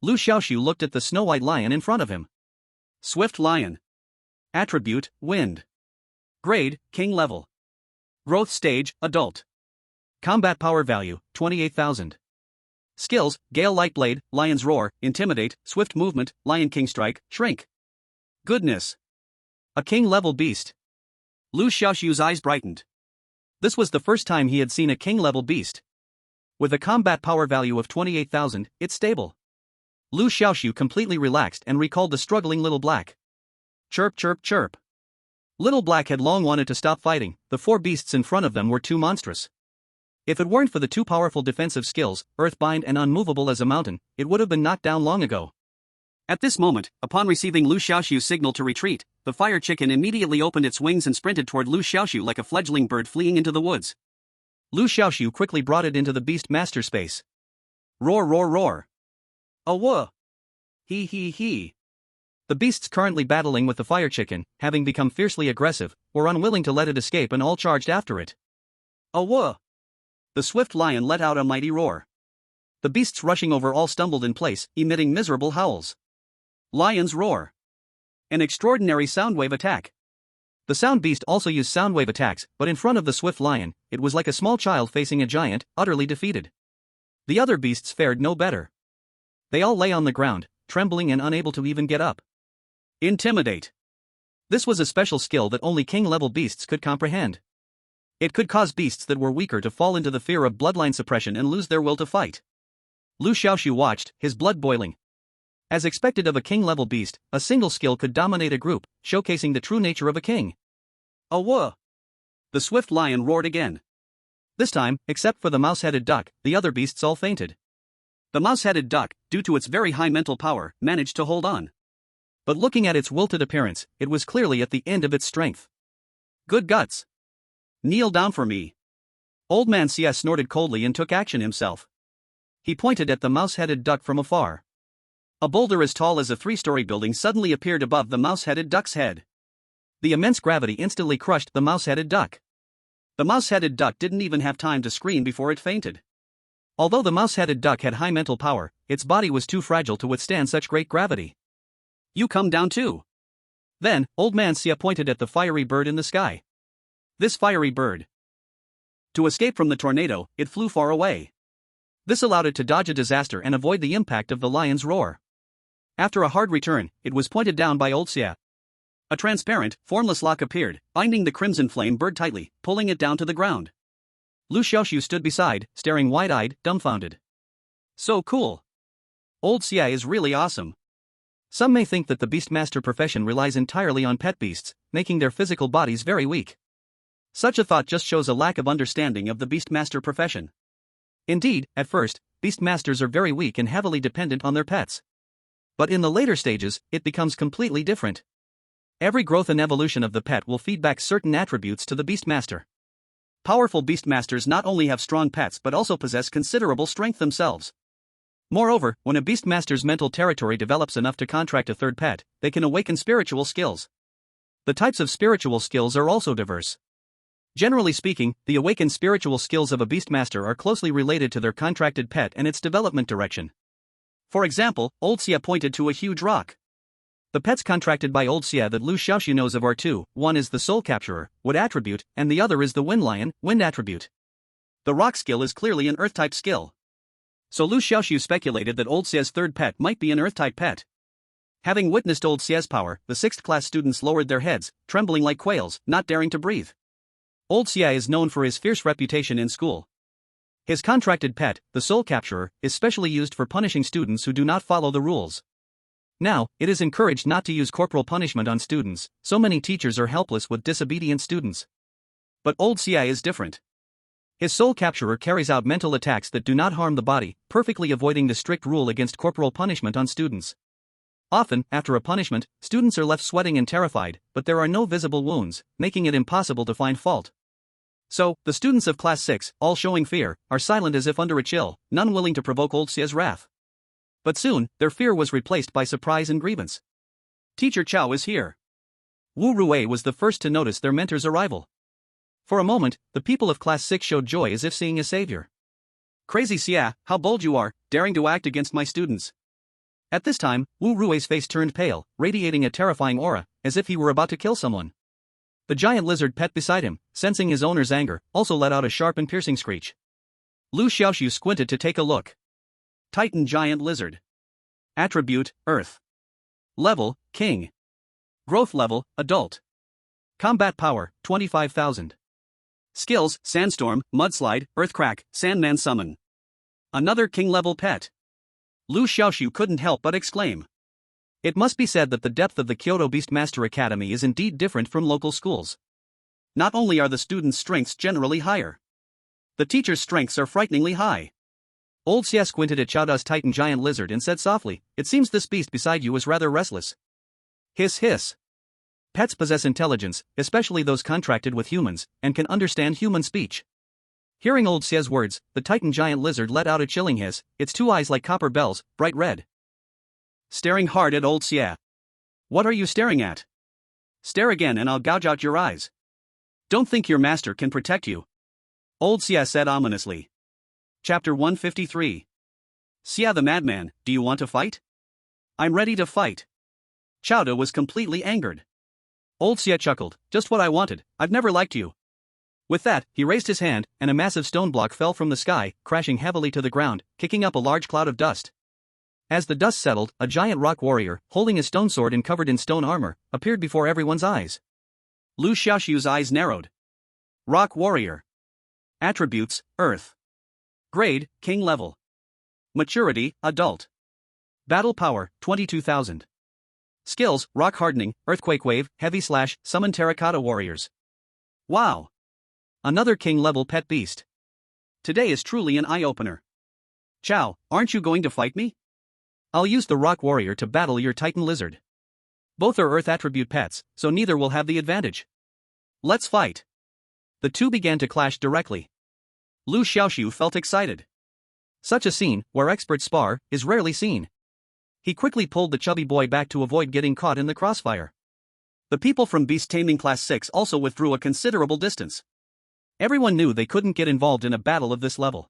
Liu Xiaoxu looked at the snow-white lion in front of him. Swift lion. Attribute, wind. Grade, king level. Growth stage, adult. Combat power value, 28,000. Skills, Gale Light Blade, Lion's Roar, Intimidate, Swift Movement, Lion King Strike, Shrink. Goodness. A king-level beast. Liu Xiaoxu's eyes brightened. This was the first time he had seen a king-level beast. With a combat power value of 28,000, it's stable. Liu Xiaoxu completely relaxed and recalled the struggling Little Black. Chirp chirp chirp. Little Black had long wanted to stop fighting. The four beasts in front of them were too monstrous. If it weren't for the two powerful defensive skills, Earthbind and Unmovable as a Mountain, it would have been knocked down long ago. At this moment, upon receiving Liu Xiaoxu's signal to retreat, the fire chicken immediately opened its wings and sprinted toward Liu Xiaoxu like a fledgling bird fleeing into the woods. Liu Xiaoxu quickly brought it into the beast master space. Roar roar roar. Awah. He he he. The beasts currently battling with the fire chicken, having become fiercely aggressive, were unwilling to let it escape and all charged after it. Awah. The swift lion let out a mighty roar. The beasts rushing over all stumbled in place, emitting miserable howls. Lion's roar. An extraordinary soundwave attack. The sound beast also used soundwave attacks, but in front of the swift lion, it was like a small child facing a giant, utterly defeated. The other beasts fared no better. They all lay on the ground, trembling and unable to even get up. Intimidate. This was a special skill that only king-level beasts could comprehend. It could cause beasts that were weaker to fall into the fear of bloodline suppression and lose their will to fight. Liu Xiaoxu watched, his blood boiling. As expected of a king-level beast, a single skill could dominate a group, showcasing the true nature of a king. Awah! The swift lion roared again. This time, except for the mouse-headed duck, the other beasts all fainted. The mouse-headed duck, due to its very high mental power, managed to hold on. But looking at its wilted appearance, it was clearly at the end of its strength. Good guts. Kneel down for me. Old Man CS snorted coldly and took action himself. He pointed at the mouse-headed duck from afar. A boulder as tall as a three-story building suddenly appeared above the mouse-headed duck's head. The immense gravity instantly crushed the mouse-headed duck. The mouse-headed duck didn't even have time to scream before it fainted. Although the mouse-headed duck had high mental power, its body was too fragile to withstand such great gravity. You come down too. Then, Old Man Sia pointed at the fiery bird in the sky. This fiery bird. To escape from the tornado, it flew far away. This allowed it to dodge a disaster and avoid the impact of the lion's roar. After a hard return, it was pointed down by Old Sia. A transparent, formless lock appeared, binding the crimson flame bird tightly, pulling it down to the ground. Liu Xiaoxu stood beside, staring wide-eyed, dumbfounded. So cool. Old Sia is really awesome. Some may think that the beastmaster profession relies entirely on pet beasts, making their physical bodies very weak. Such a thought just shows a lack of understanding of the beastmaster profession. Indeed, at first, beastmasters are very weak and heavily dependent on their pets. But in the later stages, it becomes completely different. Every growth and evolution of the pet will feed back certain attributes to the beastmaster. Powerful beastmasters not only have strong pets but also possess considerable strength themselves. Moreover, when a beastmaster's mental territory develops enough to contract a third pet, they can awaken spiritual skills. The types of spiritual skills are also diverse. Generally speaking, the awakened spiritual skills of a beastmaster are closely related to their contracted pet and its development direction. For example, Old Sia pointed to a huge rock. The pets contracted by Old Sia that Liu Xiaoxu knows of are two: one is the Soul Capturer, Wood attribute, and the other is the Wind Lion, Wind attribute. The rock skill is clearly an Earth-type skill. So Liu Xiaoxu speculated that Old Sia's third pet might be an Earth-type pet. Having witnessed Old Sia's power, the 6th class students lowered their heads, trembling like quails, not daring to breathe. Old Sia is known for his fierce reputation in school. His contracted pet, the Soul Capturer, is specially used for punishing students who do not follow the rules. Now, it is encouraged not to use corporal punishment on students, so many teachers are helpless with disobedient students. But Old Sia is different. His soul capturer carries out mental attacks that do not harm the body, perfectly avoiding the strict rule against corporal punishment on students. Often, after a punishment, students are left sweating and terrified, but there are no visible wounds, making it impossible to find fault. So, the students of Class 6, all showing fear, are silent as if under a chill, none willing to provoke old Xie's wrath. But soon, their fear was replaced by surprise and grievance. Teacher Chao is here. Wu Ruwei was the first to notice their mentor's arrival. For a moment, the people of Class 6 showed joy as if seeing a savior. Crazy Xia, how bold you are, daring to act against my students. At this time, Wu Rui's face turned pale, radiating a terrifying aura, as if he were about to kill someone. The giant lizard pet beside him, sensing his owner's anger, also let out a sharp and piercing screech. Liu Xiaoxu squinted to take a look. Titan giant lizard. Attribute, Earth. Level, King. Growth level, Adult. Combat power, 25,000. Skills, Sandstorm, Mudslide, Earthcrack, Sandman Summon. Another king-level pet. Liu Xiaoxu couldn't help but exclaim. It must be said that the depth of the Kyoto Beastmaster Academy is indeed different from local schools. Not only are the students' strengths generally higher, the teachers' strengths are frighteningly high. Old Xia squinted at Chowda's Titan giant lizard and said softly, "It seems this beast beside you is rather restless." Hiss hiss. Pets possess intelligence, especially those contracted with humans, and can understand human speech. Hearing old Xia's words, the Titan giant lizard let out a chilling hiss, its two eyes like copper bells, bright red. Staring hard at old Xia. What are you staring at? Stare again and I'll gouge out your eyes. Don't think your master can protect you. Old Xia said ominously. Chapter 153. Xia the madman, do you want to fight? I'm ready to fight. Chowda was completely angered. Old Xia chuckled, just what I wanted, I've never liked you. With that, he raised his hand, and a massive stone block fell from the sky, crashing heavily to the ground, kicking up a large cloud of dust. As the dust settled, a giant rock warrior, holding a stone sword and covered in stone armor, appeared before everyone's eyes. Liu Xiaoxu's eyes narrowed. Rock warrior. Attributes, Earth. Grade, King level. Maturity, Adult. Battle power, 22,000. Skills, Rock Hardening, Earthquake Wave, Heavy Slash, Summon Terracotta Warriors. Wow! Another king-level pet beast. Today is truly an eye-opener. Chow, aren't you going to fight me? I'll use the Rock Warrior to battle your Titan Lizard. Both are Earth attribute pets, so neither will have the advantage. Let's fight. The two began to clash directly. Liu Xiaoxu felt excited. Such a scene, where experts spar, is rarely seen. He quickly pulled the chubby boy back to avoid getting caught in the crossfire. The people from Beast Taming Class 6 also withdrew a considerable distance. Everyone knew they couldn't get involved in a battle of this level.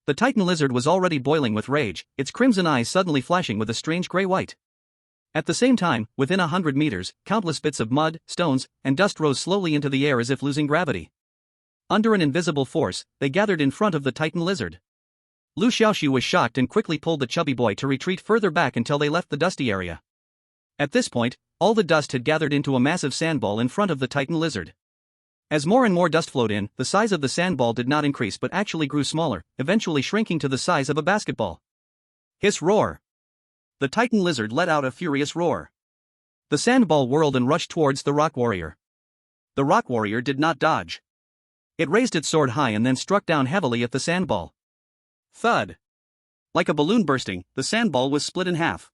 The Titan Lizard was already boiling with rage, its crimson eyes suddenly flashing with a strange gray-white. At the same time, within 100 meters, countless bits of mud, stones, and dust rose slowly into the air as if losing gravity. Under an invisible force, they gathered in front of the Titan Lizard. Liu Xiaoxu was shocked and quickly pulled the chubby boy to retreat further back until they left the dusty area. At this point, all the dust had gathered into a massive sandball in front of the Titan Lizard. As more and more dust flowed in, the size of the sandball did not increase but actually grew smaller, eventually shrinking to the size of a basketball. Hiss roar. The Titan Lizard let out a furious roar. The sandball whirled and rushed towards the Rock Warrior. The Rock Warrior did not dodge. It raised its sword high and then struck down heavily at the sandball. Thud. Like a balloon bursting, the sandball was split in half.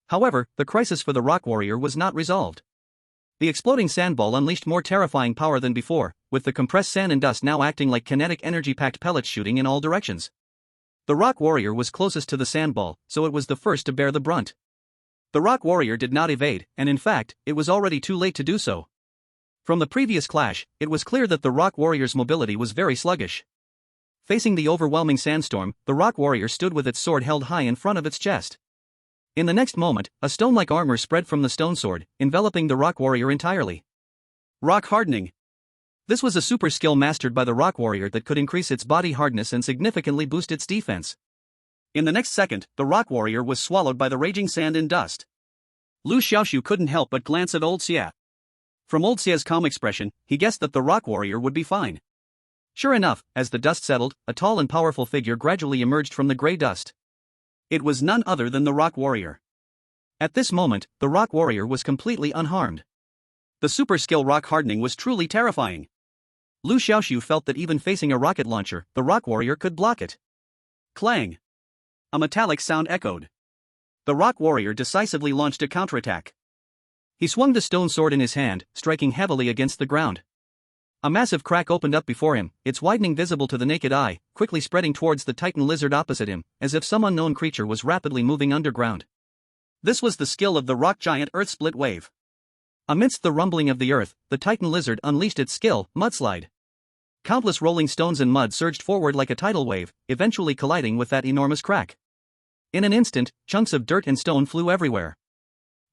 However, the crisis for the Rock Warrior was not resolved. The exploding sandball unleashed more terrifying power than before, with the compressed sand and dust now acting like kinetic energy-packed pellets shooting in all directions. The Rock Warrior was closest to the sandball, so it was the first to bear the brunt. The Rock Warrior did not evade, and in fact, it was already too late to do so. From the previous clash, it was clear that the Rock Warrior's mobility was very sluggish. Facing the overwhelming sandstorm, the Rock Warrior stood with its sword held high in front of its chest. In the next moment, a stone-like armor spread from the stone sword, enveloping the Rock Warrior entirely. Rock Hardening. This was a super skill mastered by the Rock Warrior that could increase its body hardness and significantly boost its defense. In the next second, the Rock Warrior was swallowed by the raging sand and dust. Liu Xiaoxu couldn't help but glance at old Xia. From old Xia's calm expression, he guessed that the Rock Warrior would be fine. Sure enough, as the dust settled, a tall and powerful figure gradually emerged from the gray dust. It was none other than the Rock Warrior. At this moment, the Rock Warrior was completely unharmed. The super skill Rock Hardening was truly terrifying. Liu Xiaoxu felt that even facing a rocket launcher, the rock warrior could block it. Clang! A metallic sound echoed. The rock warrior decisively launched a counterattack. He swung the stone sword in his hand, striking heavily against the ground. A massive crack opened up before him, its widening visible to the naked eye, quickly spreading towards the titan lizard opposite him, as if some unknown creature was rapidly moving underground. This was the skill of the rock giant Earth Split Wave. Amidst the rumbling of the earth, the titan lizard unleashed its skill, Mudslide. Countless rolling stones and mud surged forward like a tidal wave, eventually colliding with that enormous crack. In an instant, chunks of dirt and stone flew everywhere.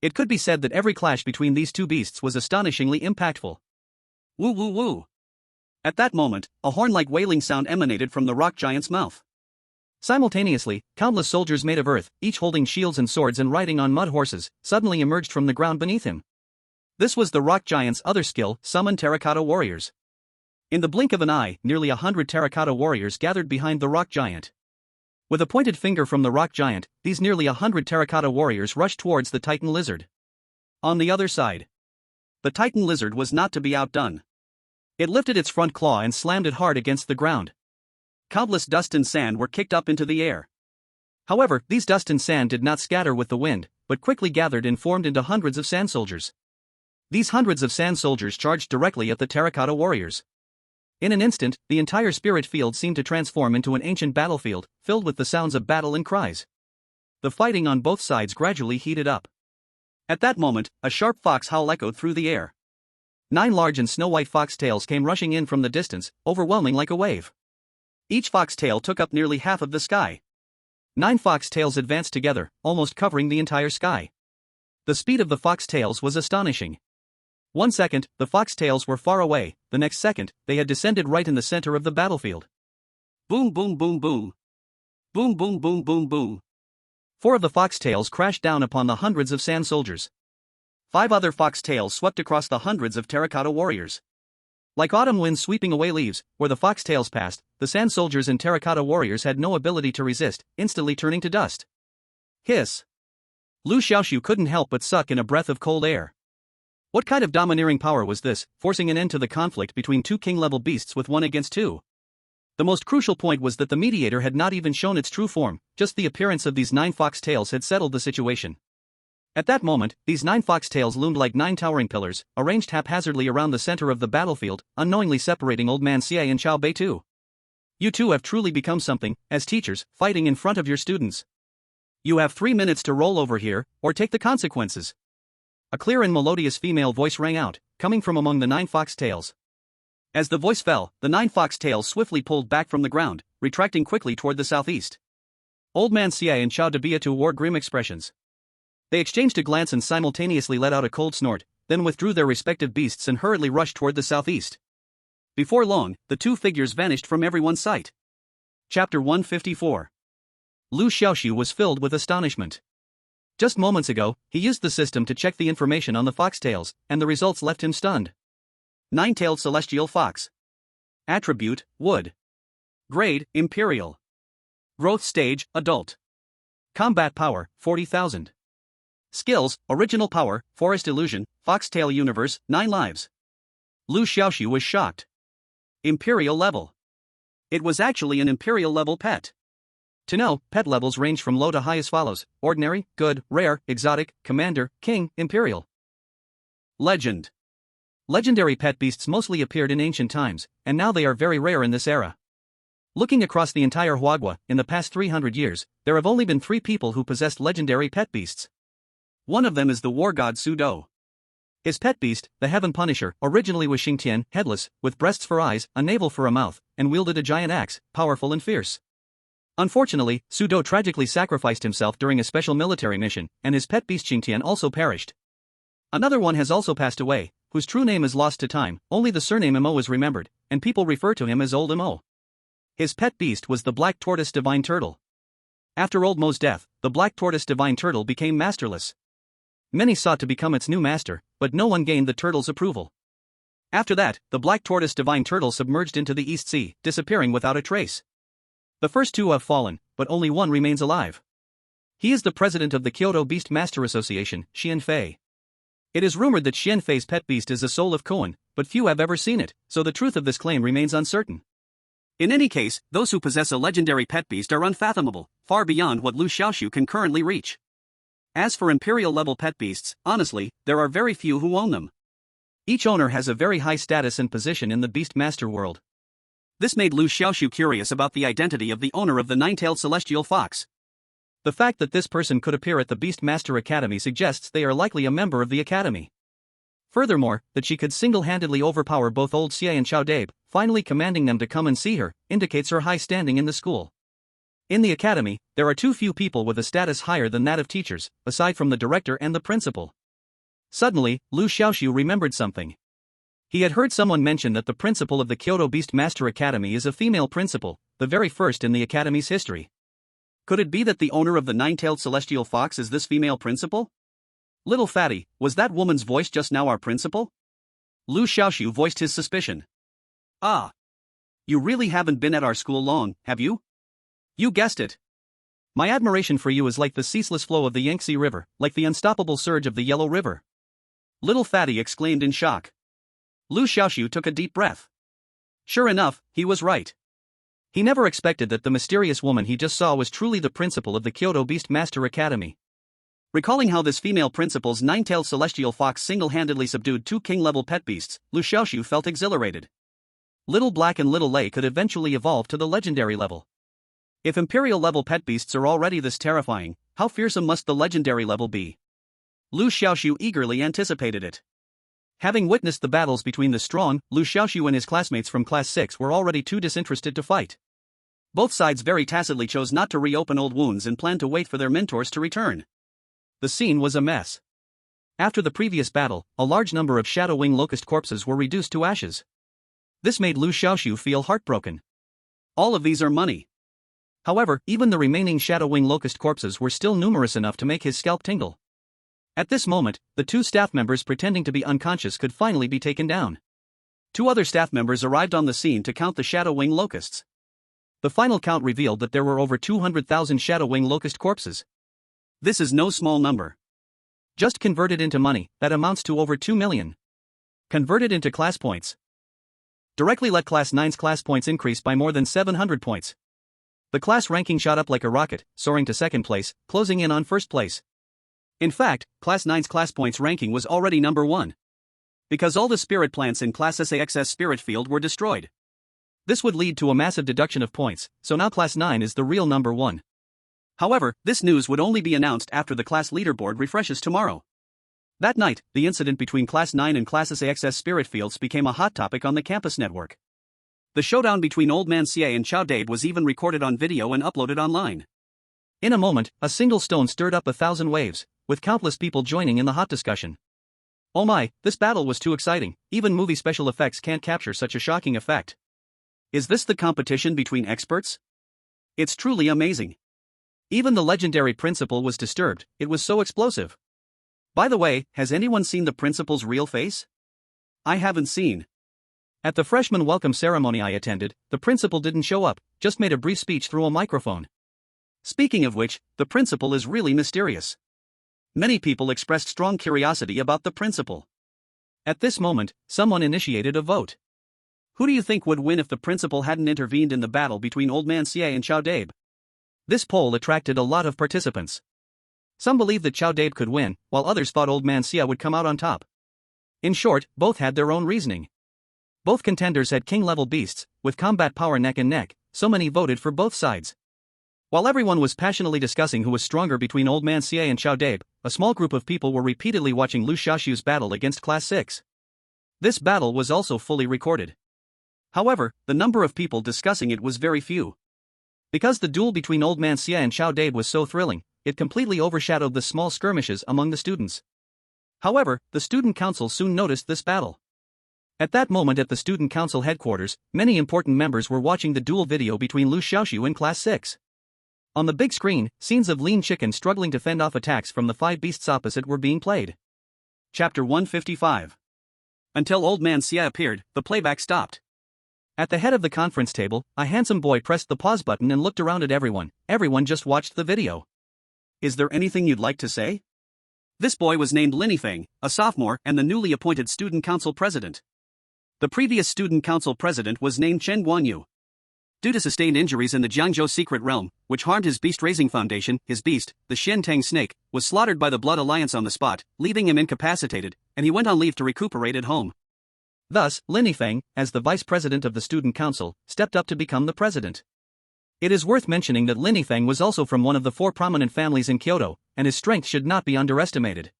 It could be said that every clash between these two beasts was astonishingly impactful. Woo woo woo! At that moment, a horn-like wailing sound emanated from the rock giant's mouth. Simultaneously, countless soldiers made of earth, each holding shields and swords and riding on mud horses, suddenly emerged from the ground beneath him. This was the rock giant's other skill, summon terracotta warriors. In the blink of an eye, nearly 100 terracotta warriors gathered behind the rock giant. With a pointed finger from the rock giant, these nearly 100 terracotta warriors rushed towards the titan lizard. On the other side, the titan lizard was not to be outdone. It lifted its front claw and slammed it hard against the ground. Countless dust and sand were kicked up into the air. However, these dust and sand did not scatter with the wind, but quickly gathered and formed into hundreds of sand soldiers. These hundreds of sand soldiers charged directly at the terracotta warriors. In an instant, the entire spirit field seemed to transform into an ancient battlefield, filled with the sounds of battle and cries. The fighting on both sides gradually heated up. At that moment, a sharp fox howl echoed through the air. 9 large and snow-white foxtails came rushing in from the distance, overwhelming like a wave. Each foxtail took up nearly half of the sky. 9 foxtails advanced together, almost covering the entire sky. The speed of the foxtails was astonishing. 1 second, the foxtails were far away, the next second, they had descended right in the center of the battlefield. Boom boom boom boom. Boom boom boom boom boom. 4 of the foxtails crashed down upon the hundreds of sand soldiers. 5 other foxtails swept across the hundreds of terracotta warriors. Like autumn winds sweeping away leaves, where the foxtails passed, the sand soldiers and terracotta warriors had no ability to resist, instantly turning to dust. Hiss! Liu Xiaoxu couldn't help but suck in a breath of cold air. What kind of domineering power was this, forcing an end to the conflict between 2 king-level beasts with 1 against 2? The most crucial point was that the mediator had not even shown its true form, just the appearance of these 9 foxtails had settled the situation. At that moment, these 9 foxtails loomed like 9 towering pillars, arranged haphazardly around the center of the battlefield, unknowingly separating Old Man Xie and Xiao Bei too. You two have truly become something, as teachers, fighting in front of your students. You have 3 minutes to roll over here, or take the consequences. A clear and melodious female voice rang out, coming from among the 9 foxtails. As the voice fell, the 9 foxtails swiftly pulled back from the ground, retracting quickly toward the southeast. Old Man Xie and Xiao Bei wore grim expressions. They exchanged a glance and simultaneously let out a cold snort, then withdrew their respective beasts and hurriedly rushed toward the southeast. Before long, the 2 figures vanished from everyone's sight. Chapter 154. Liu Xiaoxu was filled with astonishment. Just moments ago, he used the system to check the information on the foxtails, and the results left him stunned. 9-tailed celestial fox. Attribute, wood. Grade, imperial. Growth stage, adult. Combat power, 40,000. Skills, original power, forest illusion, foxtail universe, 9 lives. Liu Xiaoxu was shocked. Imperial level. It was actually an imperial level pet. To know, pet levels range from low to high as follows: ordinary, good, rare, exotic, commander, king, imperial. Legend. Legendary pet beasts mostly appeared in ancient times, and now they are very rare in this era. Looking across the entire Huagua, in the past 300 years, there have only been 3 people who possessed legendary pet beasts. One of them is the war god Su Do. His pet beast, the Heaven Punisher, originally was Xingtian, headless, with breasts for eyes, a navel for a mouth, and wielded a giant axe, powerful and fierce. Unfortunately, Su Do tragically sacrificed himself during a special military mission, and his pet beast Xingtian also perished. Another one has also passed away, whose true name is lost to time, only the surname Mo is remembered, and people refer to him as Old Mo. His pet beast was the Black Tortoise Divine Turtle. After Old Mo's death, the Black Tortoise Divine Turtle became masterless. Many sought to become its new master, but no one gained the turtle's approval. After that, the Black Tortoise Divine Turtle submerged into the East Sea, disappearing without a trace. The first 2 have fallen, but only one remains alive. He is the president of the Kyoto Beast Master Association, Xian Fei. It is rumored that Xian Fei's pet beast is the soul of Koan, but few have ever seen it, so the truth of this claim remains uncertain. In any case, those who possess a legendary pet beast are unfathomable, far beyond what Liu Xiaoxu can currently reach. As for imperial-level pet beasts, honestly, there are very few who own them. Each owner has a very high status and position in the beast master world. This made Liu Xiaoxu curious about the identity of the owner of the nine-tailed celestial fox. The fact that this person could appear at the Beast Master Academy suggests they are likely a member of the academy. Furthermore, that she could single-handedly overpower both Old Xie and Xiao Dabe, finally commanding them to come and see her, indicates her high standing in the school. In the academy, there are too few people with a status higher than that of teachers, aside from the director and the principal. Suddenly, Liu Xiaoxu remembered something. He had heard someone mention that the principal of the Kyoto Beast Master Academy is a female principal, the very first in the academy's history. Could it be that the owner of the nine-tailed celestial fox is this female principal? Little fatty, was that woman's voice just now our principal? Liu Xiaoxu voiced his suspicion. Ah. You really haven't been at our school long, have you? You guessed it. My admiration for you is like the ceaseless flow of the Yangtze River, like the unstoppable surge of the Yellow River. Little fatty exclaimed in shock. Liu Xiaoxu took a deep breath. Sure enough, he was right. He never expected that the mysterious woman he just saw was truly the principal of the Kyoto Beast Master Academy. Recalling how this female principal's nine-tailed celestial fox single-handedly subdued two king-level pet beasts, Liu Xiaoxu felt exhilarated. Little Black and Little Lei could eventually evolve to the legendary level. If imperial-level pet beasts are already this terrifying, how fearsome must the legendary level be? Liu Xiaoxu eagerly anticipated it. Having witnessed the battles between the strong, Liu Xiaoxu and his classmates from Class 6 were already too disinterested to fight. Both sides very tacitly chose not to reopen old wounds and planned to wait for their mentors to return. The scene was a mess. After the previous battle, a large number of Shadow Wing Locust corpses were reduced to ashes. This made Liu Xiaoxu feel heartbroken. All of these are money. However, even the remaining Shadow Wing Locust corpses were still numerous enough to make his scalp tingle. At this moment, the two staff members pretending to be unconscious could finally be taken down. Two other staff members arrived on the scene to count the Shadow Wing Locusts. The final count revealed that there were over 200,000 Shadow Wing Locust corpses. This is no small number. Just converted into money, that amounts to over 2 million. Converted into class points. Directly let Class 9's class points increase by more than 700 points. The class ranking shot up like a rocket, soaring to second place, closing in on first place. In fact, Class 9's class points ranking was already number 1. Because all the spirit plants in Class SAXS spirit field were destroyed. This would lead to a massive deduction of points, so now Class 9 is the real number 1. However, this news would only be announced after the class leaderboard refreshes tomorrow. That night, the incident between Class 9 and Class SAXS spirit fields became a hot topic on the campus network. The showdown between Old Man Xie and Xiao Dabe was even recorded on video and uploaded online. In a moment, a single stone stirred up 1,000 waves, with countless people joining in the hot discussion. Oh my, this battle was too exciting, even movie special effects can't capture such a shocking effect. Is this the competition between experts? It's truly amazing. Even the legendary principal was disturbed, it was so explosive. By the way, has anyone seen the principal's real face? I haven't seen. At the freshman welcome ceremony I attended, the principal didn't show up, just made a brief speech through a microphone. Speaking of which, the principal is really mysterious. Many people expressed strong curiosity about the principal. At this moment, someone initiated a vote. Who do you think would win if the principal hadn't intervened in the battle between Old Man Xie and Xiao Dabe? This poll attracted a lot of participants. Some believed that Xiao Dabe could win, while others thought Old Man Xie would come out on top. In short, both had their own reasoning. Both contenders had king-level beasts, with combat power neck and neck, so many voted for both sides. While everyone was passionately discussing who was stronger between Old Man Xie and Xiao Dabe, a small group of people were repeatedly watching Liu Xiaoxu's battle against Class 6. This battle was also fully recorded. However, the number of people discussing it was very few. Because the duel between Old Man Xie and Xiao Dabe was so thrilling, it completely overshadowed the small skirmishes among the students. However, the student council soon noticed this battle. At that moment at the student council headquarters, many important members were watching the duel video between Liu Xiaoxu and Class 6. On the big screen, scenes of Lean Chicken struggling to fend off attacks from the 5 beasts opposite were being played. Chapter 155. Until Old Man Xie appeared, the playback stopped. At the head of the conference table, a handsome boy pressed the pause button and looked around at everyone. Everyone just watched the video. Is there anything you'd like to say? This boy was named Linifeng, a sophomore and the newly appointed student council president. The previous student council president was named Chen Guanyu. Due to sustained injuries in the Jiangzhou secret realm, which harmed his beast-raising foundation, his beast, the Xiantang snake, was slaughtered by the Blood Alliance on the spot, leaving him incapacitated, and he went on leave to recuperate at home. Thus, Lin Yifeng, as the vice president of the student council, stepped up to become the president. It is worth mentioning that Lin Yifeng was also from one of the 4 prominent families in Kyoto, and his strength should not be underestimated.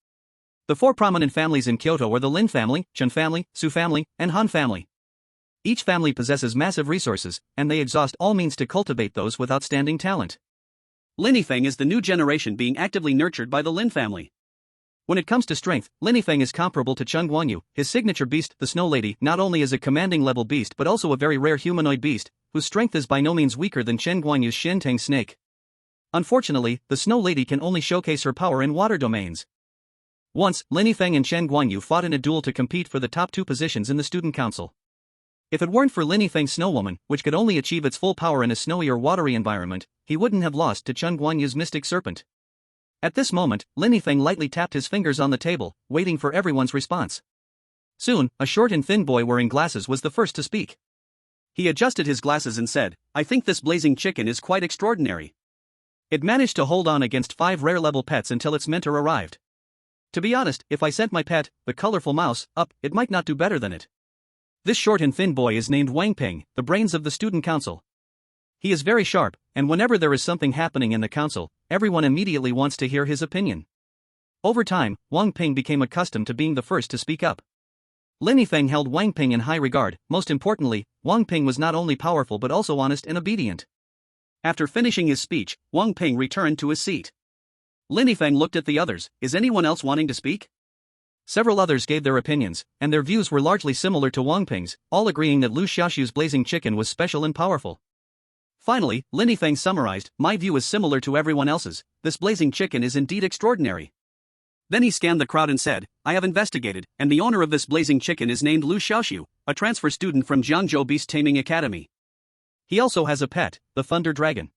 The 4 prominent families in Kyoto are the Lin family, Chen family, Su family, and Han family. Each family possesses massive resources, and they exhaust all means to cultivate those with outstanding talent. Lin Yifeng is the new generation being actively nurtured by the Lin family. When it comes to strength, Lin Yifeng is comparable to Chen Guanyu, his signature beast, the Snow Lady, not only is a commanding level beast but also a very rare humanoid beast, whose strength is by no means weaker than Chen Guanyu's Xiantang snake. Unfortunately, the Snow Lady can only showcase her power in water domains. Once, Lin Yifeng and Chen Guanyu fought in a duel to compete for the top 2 positions in the student council. If it weren't for Lin Yifeng's Snow Woman, which could only achieve its full power in a snowy or watery environment, he wouldn't have lost to Chen Guanyu's Mystic Serpent. At this moment, Lin Yifeng lightly tapped his fingers on the table, waiting for everyone's response. Soon, a short and thin boy wearing glasses was the first to speak. He adjusted his glasses and said, "I think this blazing chicken is quite extraordinary. It managed to hold on against 5 rare-level pets until its mentor arrived. To be honest, if I sent my pet, the colorful mouse, up, it might not do better than it." This short and thin boy is named Wang Ping, the brains of the student council. He is very sharp, and whenever there is something happening in the council, everyone immediately wants to hear his opinion. Over time, Wang Ping became accustomed to being the first to speak up. Lin Yifeng held Wang Ping in high regard. Most importantly, Wang Ping was not only powerful but also honest and obedient. After finishing his speech, Wang Ping returned to his seat. Lin Yifeng looked at the others. Is anyone else wanting to speak? Several others gave their opinions, and their views were largely similar to Wang Ping's, all agreeing that Liu Xiaoxu's blazing chicken was special and powerful. Finally, Lin Yifeng summarized, "My view is similar to everyone else's. This blazing chicken is indeed extraordinary." Then he scanned the crowd and said, "I have investigated, and the owner of this blazing chicken is named Liu Xiaoxu, a transfer student from Jiangzhou Beast Taming Academy. He also has a pet, the Thunder Dragon.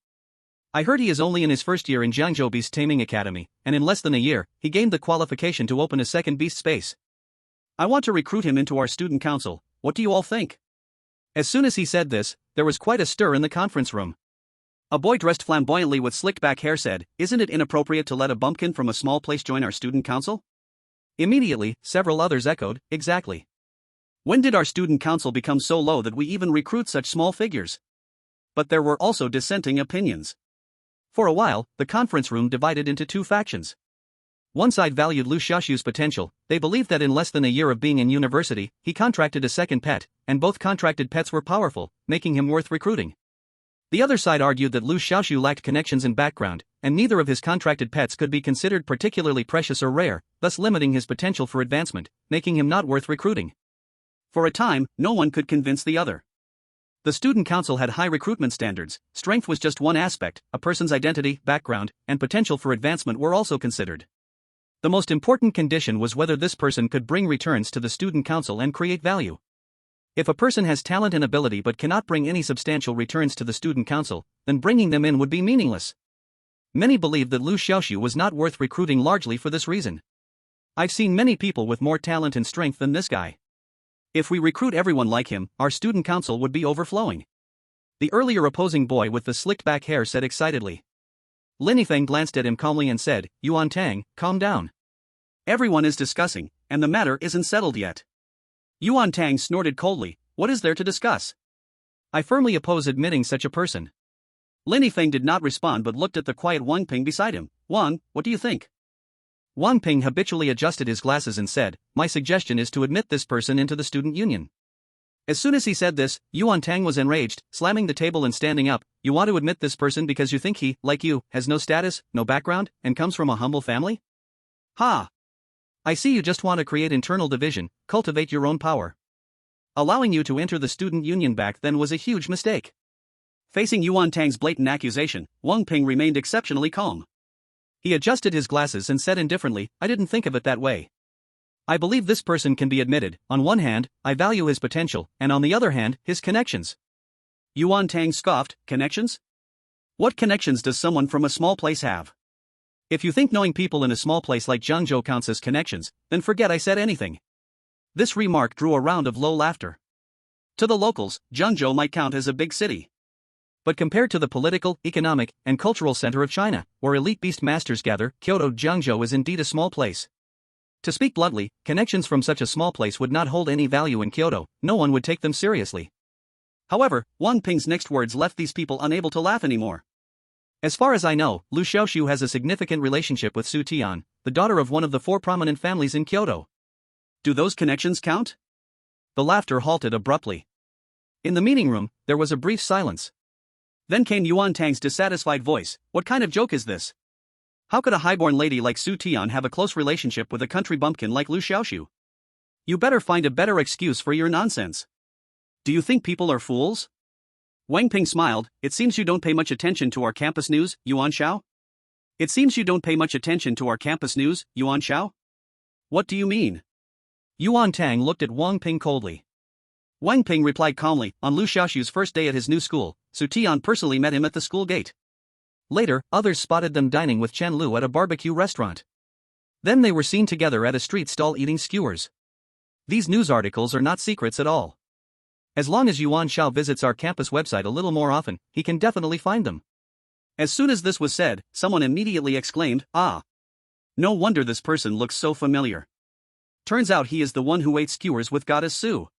I heard he is only in his first year in Jiangzhou Beast Taming Academy, and in less than a year, he gained the qualification to open a second beast space. I want to recruit him into our student council. What do you all think?" As soon as he said this, there was quite a stir in the conference room. A boy dressed flamboyantly with slicked-back hair said, "Isn't it inappropriate to let a bumpkin from a small place join our student council?" Immediately, several others echoed, "Exactly. When did our student council become so low that we even recruit such small figures?" But there were also dissenting opinions. For a while, the conference room divided into 2 factions. One side valued Liu Xiaoxu's potential. They believed that in less than a year of being in university, he contracted a second pet, and both contracted pets were powerful, making him worth recruiting. The other side argued that Liu Xiaoxu lacked connections and background, and neither of his contracted pets could be considered particularly precious or rare, thus limiting his potential for advancement, making him not worth recruiting. For a time, no one could convince the other. The student council had high recruitment standards. Strength was just one aspect. A person's identity, background, and potential for advancement were also considered. The most important condition was whether this person could bring returns to the student council and create value. If a person has talent and ability but cannot bring any substantial returns to the student council, then bringing them in would be meaningless. Many believed that Liu Xiaoxu was not worth recruiting largely for this reason. I've seen many people with more talent and strength than this guy. If we recruit everyone like him, our student council would be overflowing. The earlier opposing boy with the slicked back hair said excitedly. Lin Yifeng glanced at him calmly and said, "Yuan Tang, calm down. Everyone is discussing, and the matter isn't settled yet." Yuan Tang snorted coldly, "What is there to discuss? I firmly oppose admitting such a person." Lin Yifeng did not respond but looked at the quiet Wang Ping beside him. "Wang, what do you think?" Wang Ping habitually adjusted his glasses and said, "My suggestion is to admit this person into the student union." As soon as he said this, Yuan Tang was enraged, slamming the table and standing up. "You want to admit this person because you think he, like you, has no status, no background, and comes from a humble family? Ha! I see you just want to create internal division, cultivate your own power. Allowing you to enter the student union back then was a huge mistake." Facing Yuan Tang's blatant accusation, Wang Ping remained exceptionally calm. He adjusted his glasses and said indifferently, "I didn't think of it that way. I believe this person can be admitted. On one hand, I value his potential, and on the other hand, his connections." Yuan Tang scoffed, "Connections? What connections does someone from a small place have? If you think knowing people in a small place like Jiangzhou counts as connections, then forget I said anything." This remark drew a round of low laughter. To the locals, Zhengzhou might count as a big city. But compared to the political, economic, and cultural center of China, where elite beast masters gather, Kyoto Zhengzhou is indeed a small place. To speak bluntly, connections from such a small place would not hold any value in Kyoto, no one would take them seriously. However, Wang Ping's next words left these people unable to laugh anymore. As far as I know, Liu Xiaoxu has a significant relationship with Su Tian, the daughter of one of the 4 prominent families in Kyoto. Do those connections count? The laughter halted abruptly. In the meeting room, there was a brief silence. Then came Yuan Tang's dissatisfied voice. What kind of joke is this? How could a highborn lady like Su Tian have a close relationship with a country bumpkin like Liu Xiaoxu? You better find a better excuse for your nonsense. Do you think people are fools? Wang Ping smiled. It seems you don't pay much attention to our campus news, Yuan Xiao? It seems you don't pay much attention to our campus news, Yuan Xiao? What do you mean? Yuan Tang looked at Wang Ping coldly. Wang Ping replied calmly. On Liu Xiaoxu's first day at his new school, Su Tian personally met him at the school gate. Later, others spotted them dining with Chen Lu at a barbecue restaurant. Then they were seen together at a street stall eating skewers. These news articles are not secrets at all. As long as Yuan Xiao visits our campus website a little more often, he can definitely find them. As soon as this was said, someone immediately exclaimed, "Ah! No wonder this person looks so familiar. Turns out he is the one who ate skewers with Goddess Su."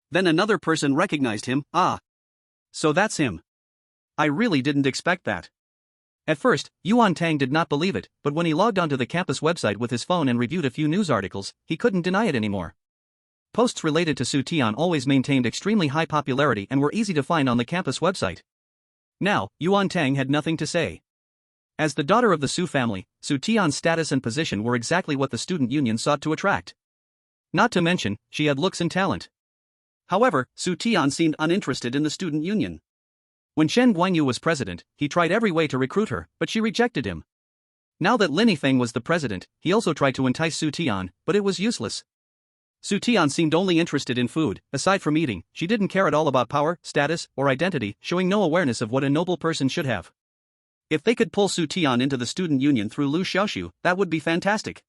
Then another person recognized him. "Ah! So that's him. I really didn't expect that." At first, Yuan Tang did not believe it, but when he logged onto the campus website with his phone and reviewed a few news articles, he couldn't deny it anymore. Posts related to Su Tian always maintained extremely high popularity and were easy to find on the campus website. Now, Yuan Tang had nothing to say. As the daughter of the Su family, Su Tian's status and position were exactly what the student union sought to attract. Not to mention, she had looks and talent. However, Su Tian seemed uninterested in the student union. When Shen Guanyu was president, he tried every way to recruit her, but she rejected him. Now that Lin Yifeng was the president, he also tried to entice Su Tian, but it was useless. Su Tian seemed only interested in food. Aside from eating, she didn't care at all about power, status, or identity, showing no awareness of what a noble person should have. If they could pull Su Tian into the student union through Liu Xiaoxu, that would be fantastic.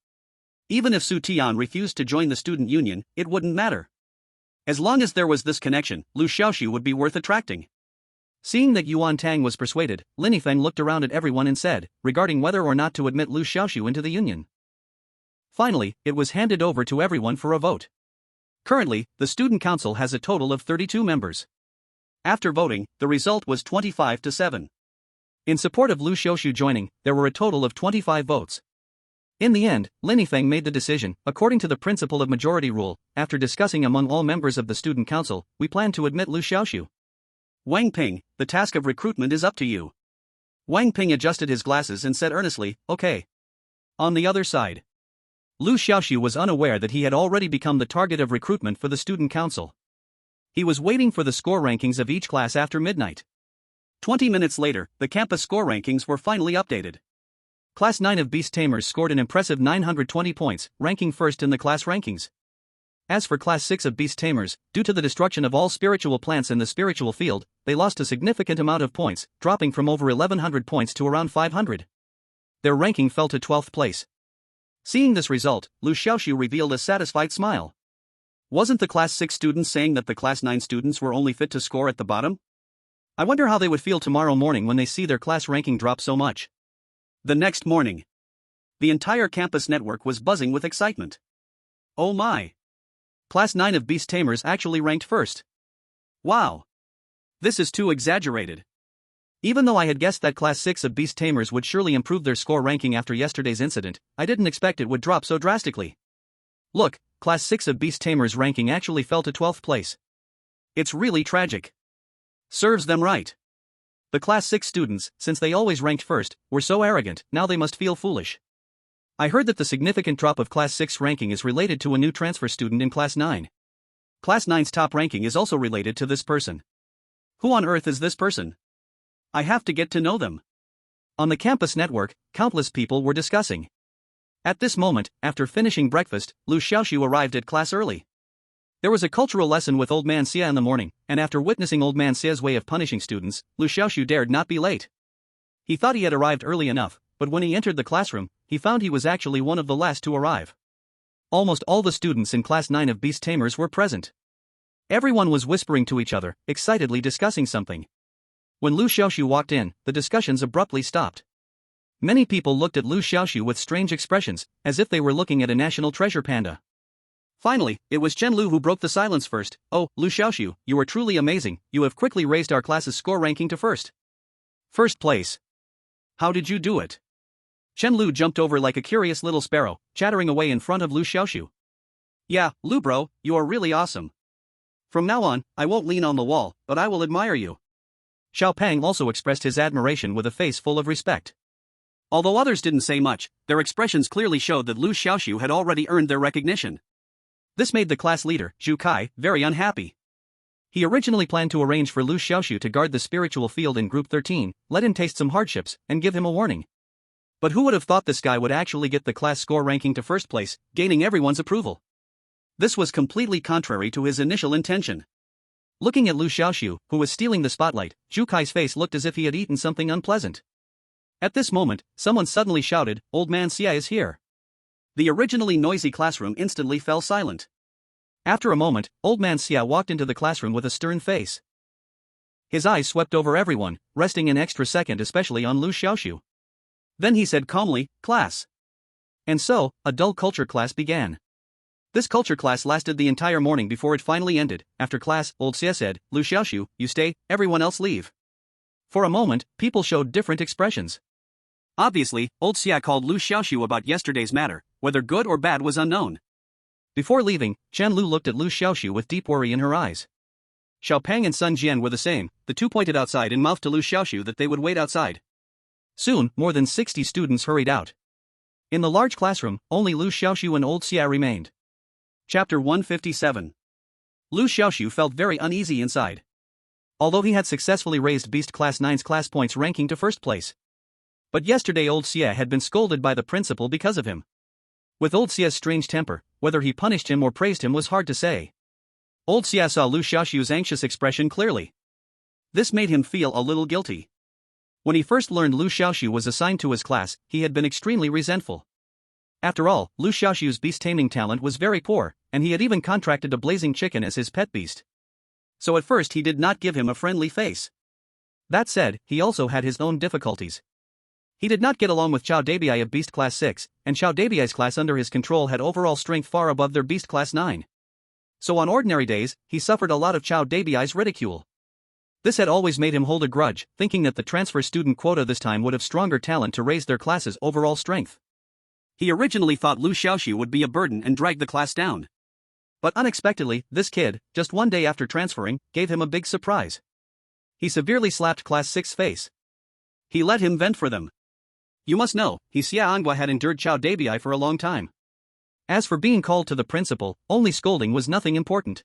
Even if Su Tian refused to join the student union, it wouldn't matter. As long as there was this connection, Liu Xiaoxu would be worth attracting. Seeing that Yuan Tang was persuaded, Lin Yifeng looked around at everyone and said, regarding whether or not to admit Liu Xiaoxu into the union. Finally, it was handed over to everyone for a vote. Currently, the student council has a total of 32 members. After voting, the result was 25-7. In support of Liu Xiaoxu joining, there were a total of 25 votes. In the end, Lin Yifeng made the decision. According to the principle of majority rule, after discussing among all members of the student council, we plan to admit Liu Xiaoxu. Wang Ping, the task of recruitment is up to you. Wang Ping adjusted his glasses and said earnestly, "Okay." On the other side, Liu Xiaoxu was unaware that he had already become the target of recruitment for the student council. He was waiting for the score rankings of each class after midnight. 20 minutes later, the campus score rankings were finally updated. Class 9 of Beast Tamers scored an impressive 920 points, ranking first in the class rankings. As for Class 6 of Beast Tamers, due to the destruction of all spiritual plants in the spiritual field, they lost a significant amount of points, dropping from over 1100 points to around 500. Their ranking fell to 12th place. Seeing this result, Liu Xiaoxu revealed a satisfied smile. Wasn't the Class 6 students saying that the Class 9 students were only fit to score at the bottom? I wonder how they would feel tomorrow morning when they see their class ranking drop so much. The next morning, the entire campus network was buzzing with excitement. Oh my! Class 9 of Beast Tamers actually ranked first. Wow! This is too exaggerated. Even though I had guessed that Class 6 of Beast Tamers would surely improve their score ranking after yesterday's incident, I didn't expect it would drop so drastically. Look, Class 6 of Beast Tamers ranking actually fell to 12th place. It's really tragic. Serves them right. The Class 6 students, since they always ranked first, were so arrogant, now they must feel foolish. I heard that the significant drop of Class 6 ranking is related to a new transfer student in Class 9. Class 9's top ranking is also related to this person. Who on earth is this person? I have to get to know them. On the campus network, countless people were discussing. At this moment, after finishing breakfast, Liu Xiaoxu arrived at class early. There was a cultural lesson with Old Man Xia in the morning, and after witnessing Old Man Xia's way of punishing students, Liu Xiaoxu dared not be late. He thought he had arrived early enough, but when he entered the classroom, he found he was actually one of the last to arrive. Almost all the students in Class 9 of Beast Tamers were present. Everyone was whispering to each other, excitedly discussing something. When Liu Xiaoxu walked in, the discussions abruptly stopped. Many people looked at Liu Xiaoxu with strange expressions, as if they were looking at a national treasure panda. Finally, it was Chen Lu who broke the silence first. "Oh, Liu Xiaoxu, you are truly amazing. You have quickly raised our class's score ranking to first place. How did you do it?" Chen Lu jumped over like a curious little sparrow, chattering away in front of Liu Xiaoxu. "Yeah, Liu bro, you are really awesome. From now on, I won't lean on the wall, but I will admire you." Xiao Pang also expressed his admiration with a face full of respect. Although others didn't say much, their expressions clearly showed that Liu Xiaoxu had already earned their recognition. This made the class leader, Zhu Kai, very unhappy. He originally planned to arrange for Liu Xiaoxu to guard the spiritual field in Group 13, let him taste some hardships, and give him a warning. But who would have thought this guy would actually get the class score ranking to first place, gaining everyone's approval? This was completely contrary to his initial intention. Looking at Liu Xiaoxu, who was stealing the spotlight, Zhu Kai's face looked as if he had eaten something unpleasant. At this moment, someone suddenly shouted, "Old man Xia is here." The originally noisy classroom instantly fell silent. After a moment, Old man Xia walked into the classroom with a stern face. His eyes swept over everyone, resting an extra second especially on Liu Xiaoxu. Then he said calmly, "Class." And so, a dull culture class began. This culture class lasted the entire morning before it finally ended. After class, Old Xia said, "Liu Xiaoxu, you stay, everyone else leave." For a moment, people showed different expressions. Obviously, Old Xia called Liu Xiaoxu about yesterday's matter, whether good or bad was unknown. Before leaving, Chen Lu looked at Liu Xiaoxu with deep worry in her eyes. Xiao Pang and Sun Jian were the same. The two pointed outside and mouthed to Liu Xiaoxu that they would wait outside. Soon, more than 60 students hurried out. In the large classroom, only Liu Xiaoxu and Old Xia remained. Chapter 157. Liu Xiaoxu felt very uneasy inside. Although he had successfully raised Beast Class 9's class points ranking to first place. But yesterday Old Xia had been scolded by the principal because of him. With Old Xia's strange temper, whether he punished him or praised him was hard to say. Old Xia saw Liu Xiaoxu's anxious expression clearly. This made him feel a little guilty. When he first learned Liu Xiaoxu was assigned to his class, he had been extremely resentful. After all, Liu Xiaoxu's beast taming talent was very poor, and he had even contracted a blazing chicken as his pet beast. So at first he did not give him a friendly face. That said, he also had his own difficulties. He did not get along with Chao Dabai of Beast Class 6, and Chao Dabai's class under his control had overall strength far above their Beast Class 9. So on ordinary days, he suffered a lot of Chao Dabai's ridicule. This had always made him hold a grudge, thinking that the transfer student quota this time would have stronger talent to raise their class's overall strength. He originally thought Liu Xiaoxu would be a burden and drag the class down. But unexpectedly, this kid, just one day after transferring, gave him a big surprise. He severely slapped Class 6's face. He let him vent for them. You must know, Xia Angua had endured Chao Dabai for a long time. As for being called to the principal, only scolding was nothing important.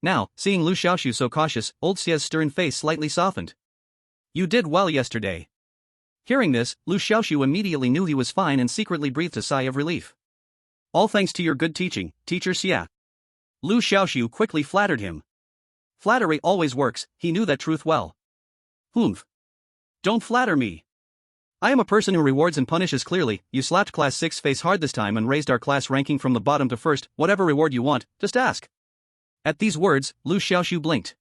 Now, seeing Liu Xiaoxu so cautious, Old Xia's stern face slightly softened. You did well yesterday. Hearing this, Liu Xiaoxu immediately knew he was fine and secretly breathed a sigh of relief. All thanks to your good teaching, Teacher Xia. Liu Xiaoxu quickly flattered him. Flattery always works, he knew that truth well. Humph. Don't flatter me. I am a person who rewards and punishes clearly. You slapped Class 6 face hard this time and raised our class ranking from the bottom to first. Whatever reward you want, just ask. At these words, Liu Xiaoxu blinked.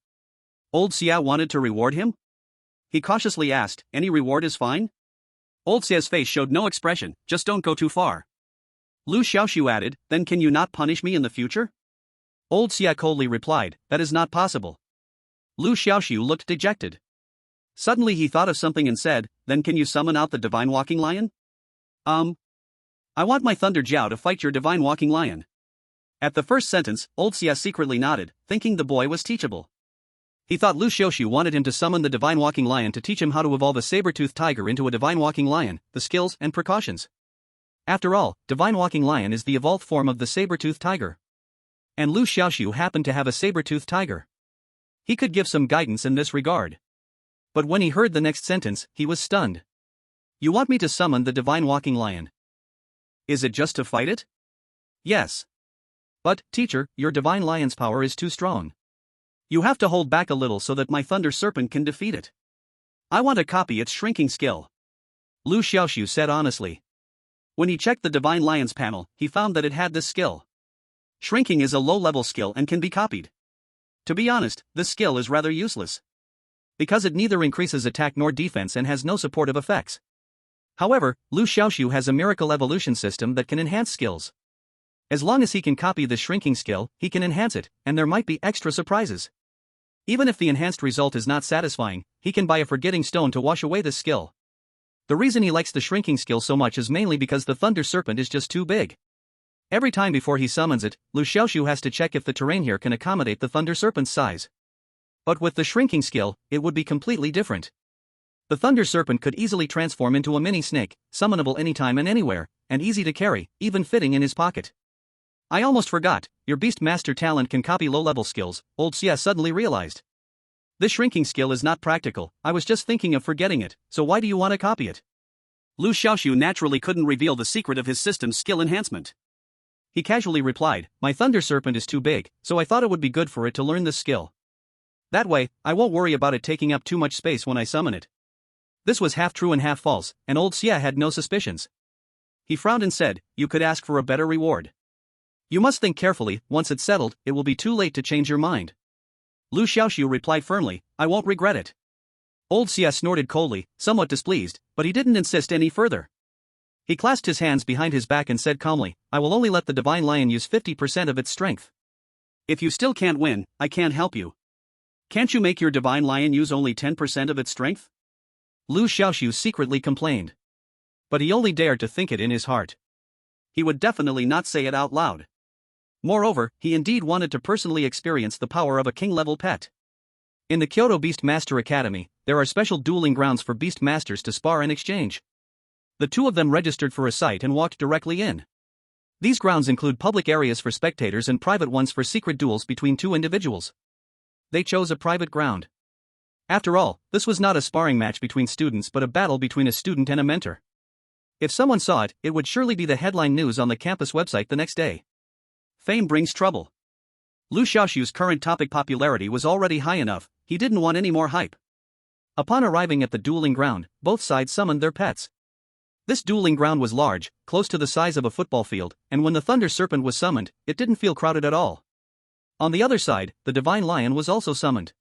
Old Xia wanted to reward him? He cautiously asked, any reward is fine? Old Xia's face showed no expression, just don't go too far. Liu Xiaoxu added, then can you not punish me in the future? Old Xia coldly replied, that is not possible. Liu Xiaoxu looked dejected. Suddenly he thought of something and said, then can you summon out the divine walking lion? I want my Thunder Jiao to fight your divine walking lion. At the first sentence, Old Xia secretly nodded, thinking the boy was teachable. He thought Liu Xiaoxu wanted him to summon the divine walking lion to teach him how to evolve a saber-toothed tiger into a divine walking lion, the skills and precautions. After all, divine walking lion is the evolved form of the saber-toothed tiger. And Liu Xiaoxu happened to have a saber-toothed tiger. He could give some guidance in this regard. But when he heard the next sentence, he was stunned. You want me to summon the divine walking lion? Is it just to fight it? Yes. But, teacher, your divine lion's power is too strong. You have to hold back a little so that my thunder serpent can defeat it. I want to copy its shrinking skill. Liu Xiaoxu said honestly. When he checked the divine lion's panel, he found that it had this skill. Shrinking is a low-level skill and can be copied. To be honest, this skill is rather useless, because it neither increases attack nor defense and has no supportive effects. However, Liu Xiaoxu has a miracle evolution system that can enhance skills. As long as he can copy the shrinking skill, he can enhance it, and there might be extra surprises. Even if the enhanced result is not satisfying, he can buy a forgetting stone to wash away this skill. The reason he likes the shrinking skill so much is mainly because the Thunder Serpent is just too big. Every time before he summons it, Liu Xiaoxu has to check if the terrain here can accommodate the Thunder Serpent's size. But with the shrinking skill, it would be completely different. The Thunder Serpent could easily transform into a mini snake, summonable anytime and anywhere, and easy to carry, even fitting in his pocket. I almost forgot, your Beast Master talent can copy low-level skills, old Xia suddenly realized. This shrinking skill is not practical, I was just thinking of forgetting it, so why do you want to copy it? Liu Xiaoxu naturally couldn't reveal the secret of his system's skill enhancement. He casually replied, my Thunder Serpent is too big, so I thought it would be good for it to learn this skill. That way, I won't worry about it taking up too much space when I summon it. This was half true and half false, and old Xia had no suspicions. He frowned and said, you could ask for a better reward. You must think carefully, once it's settled, it will be too late to change your mind. Liu Xiaoxu replied firmly, I won't regret it. Old Xia snorted coldly, somewhat displeased, but he didn't insist any further. He clasped his hands behind his back and said calmly, I will only let the Divine Lion use 50% of its strength. If you still can't win, I can't help you. Can't you make your Divine Lion use only 10% of its strength? Liu Xiaoxu secretly complained. But he only dared to think it in his heart. He would definitely not say it out loud. Moreover, he indeed wanted to personally experience the power of a king-level pet. In the Kyoto Beast Master Academy, there are special dueling grounds for Beast Masters to spar and exchange. The two of them registered for a site and walked directly in. These grounds include public areas for spectators and private ones for secret duels between two individuals. They chose a private ground. After all, this was not a sparring match between students but a battle between a student and a mentor. If someone saw it, it would surely be the headline news on the campus website the next day. Fame brings trouble. Liu Xiaoxu's current topic popularity was already high enough, he didn't want any more hype. Upon arriving at the dueling ground, both sides summoned their pets. This dueling ground was large, close to the size of a football field, and when the Thunder Serpent was summoned, it didn't feel crowded at all. On the other side, the Divine Lion was also summoned.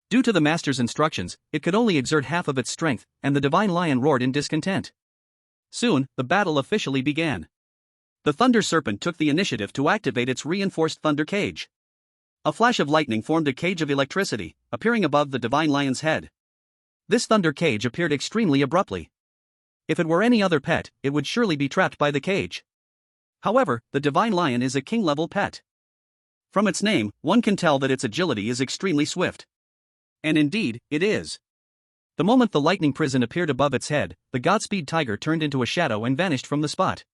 Due to the master's instructions, it could only exert half of its strength, and the Divine Lion roared in discontent. Soon, the battle officially began. The Thunder Serpent took the initiative to activate its reinforced Thunder Cage. A flash of lightning formed a cage of electricity, appearing above the Divine Lion's head. This Thunder Cage appeared extremely abruptly. If it were any other pet, it would surely be trapped by the cage. However, the Divine Lion is a king-level pet. From its name, one can tell that its agility is extremely swift. And indeed, it is. The moment the lightning prison appeared above its head, the Godspeed Tiger turned into a shadow and vanished from the spot.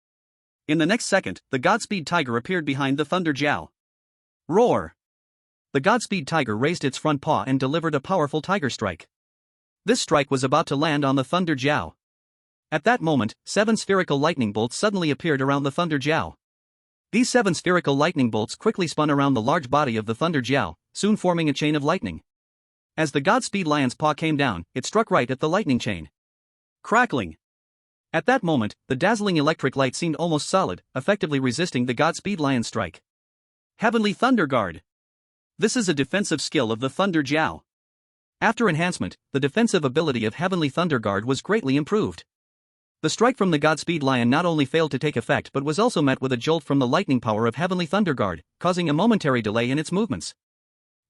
In the next second, the Godspeed Tiger appeared behind the Thunder Jiao. Roar! The Godspeed Tiger raised its front paw and delivered a powerful tiger strike. This strike was about to land on the Thunder Jiao. At that moment, 7 spherical lightning bolts suddenly appeared around the Thunder Jiao. These 7 spherical lightning bolts quickly spun around the large body of the Thunder Jiao, soon forming a chain of lightning. As the Godspeed Lion's paw came down, it struck right at the lightning chain. Crackling! At that moment, the dazzling electric light seemed almost solid, effectively resisting the Godspeed Lion's strike. Heavenly Thunder Guard! This is a defensive skill of the Thunder Jiao. After enhancement, the defensive ability of Heavenly Thunder Guard was greatly improved. The strike from the Godspeed Lion not only failed to take effect but was also met with a jolt from the lightning power of Heavenly Thunder Guard, causing a momentary delay in its movements.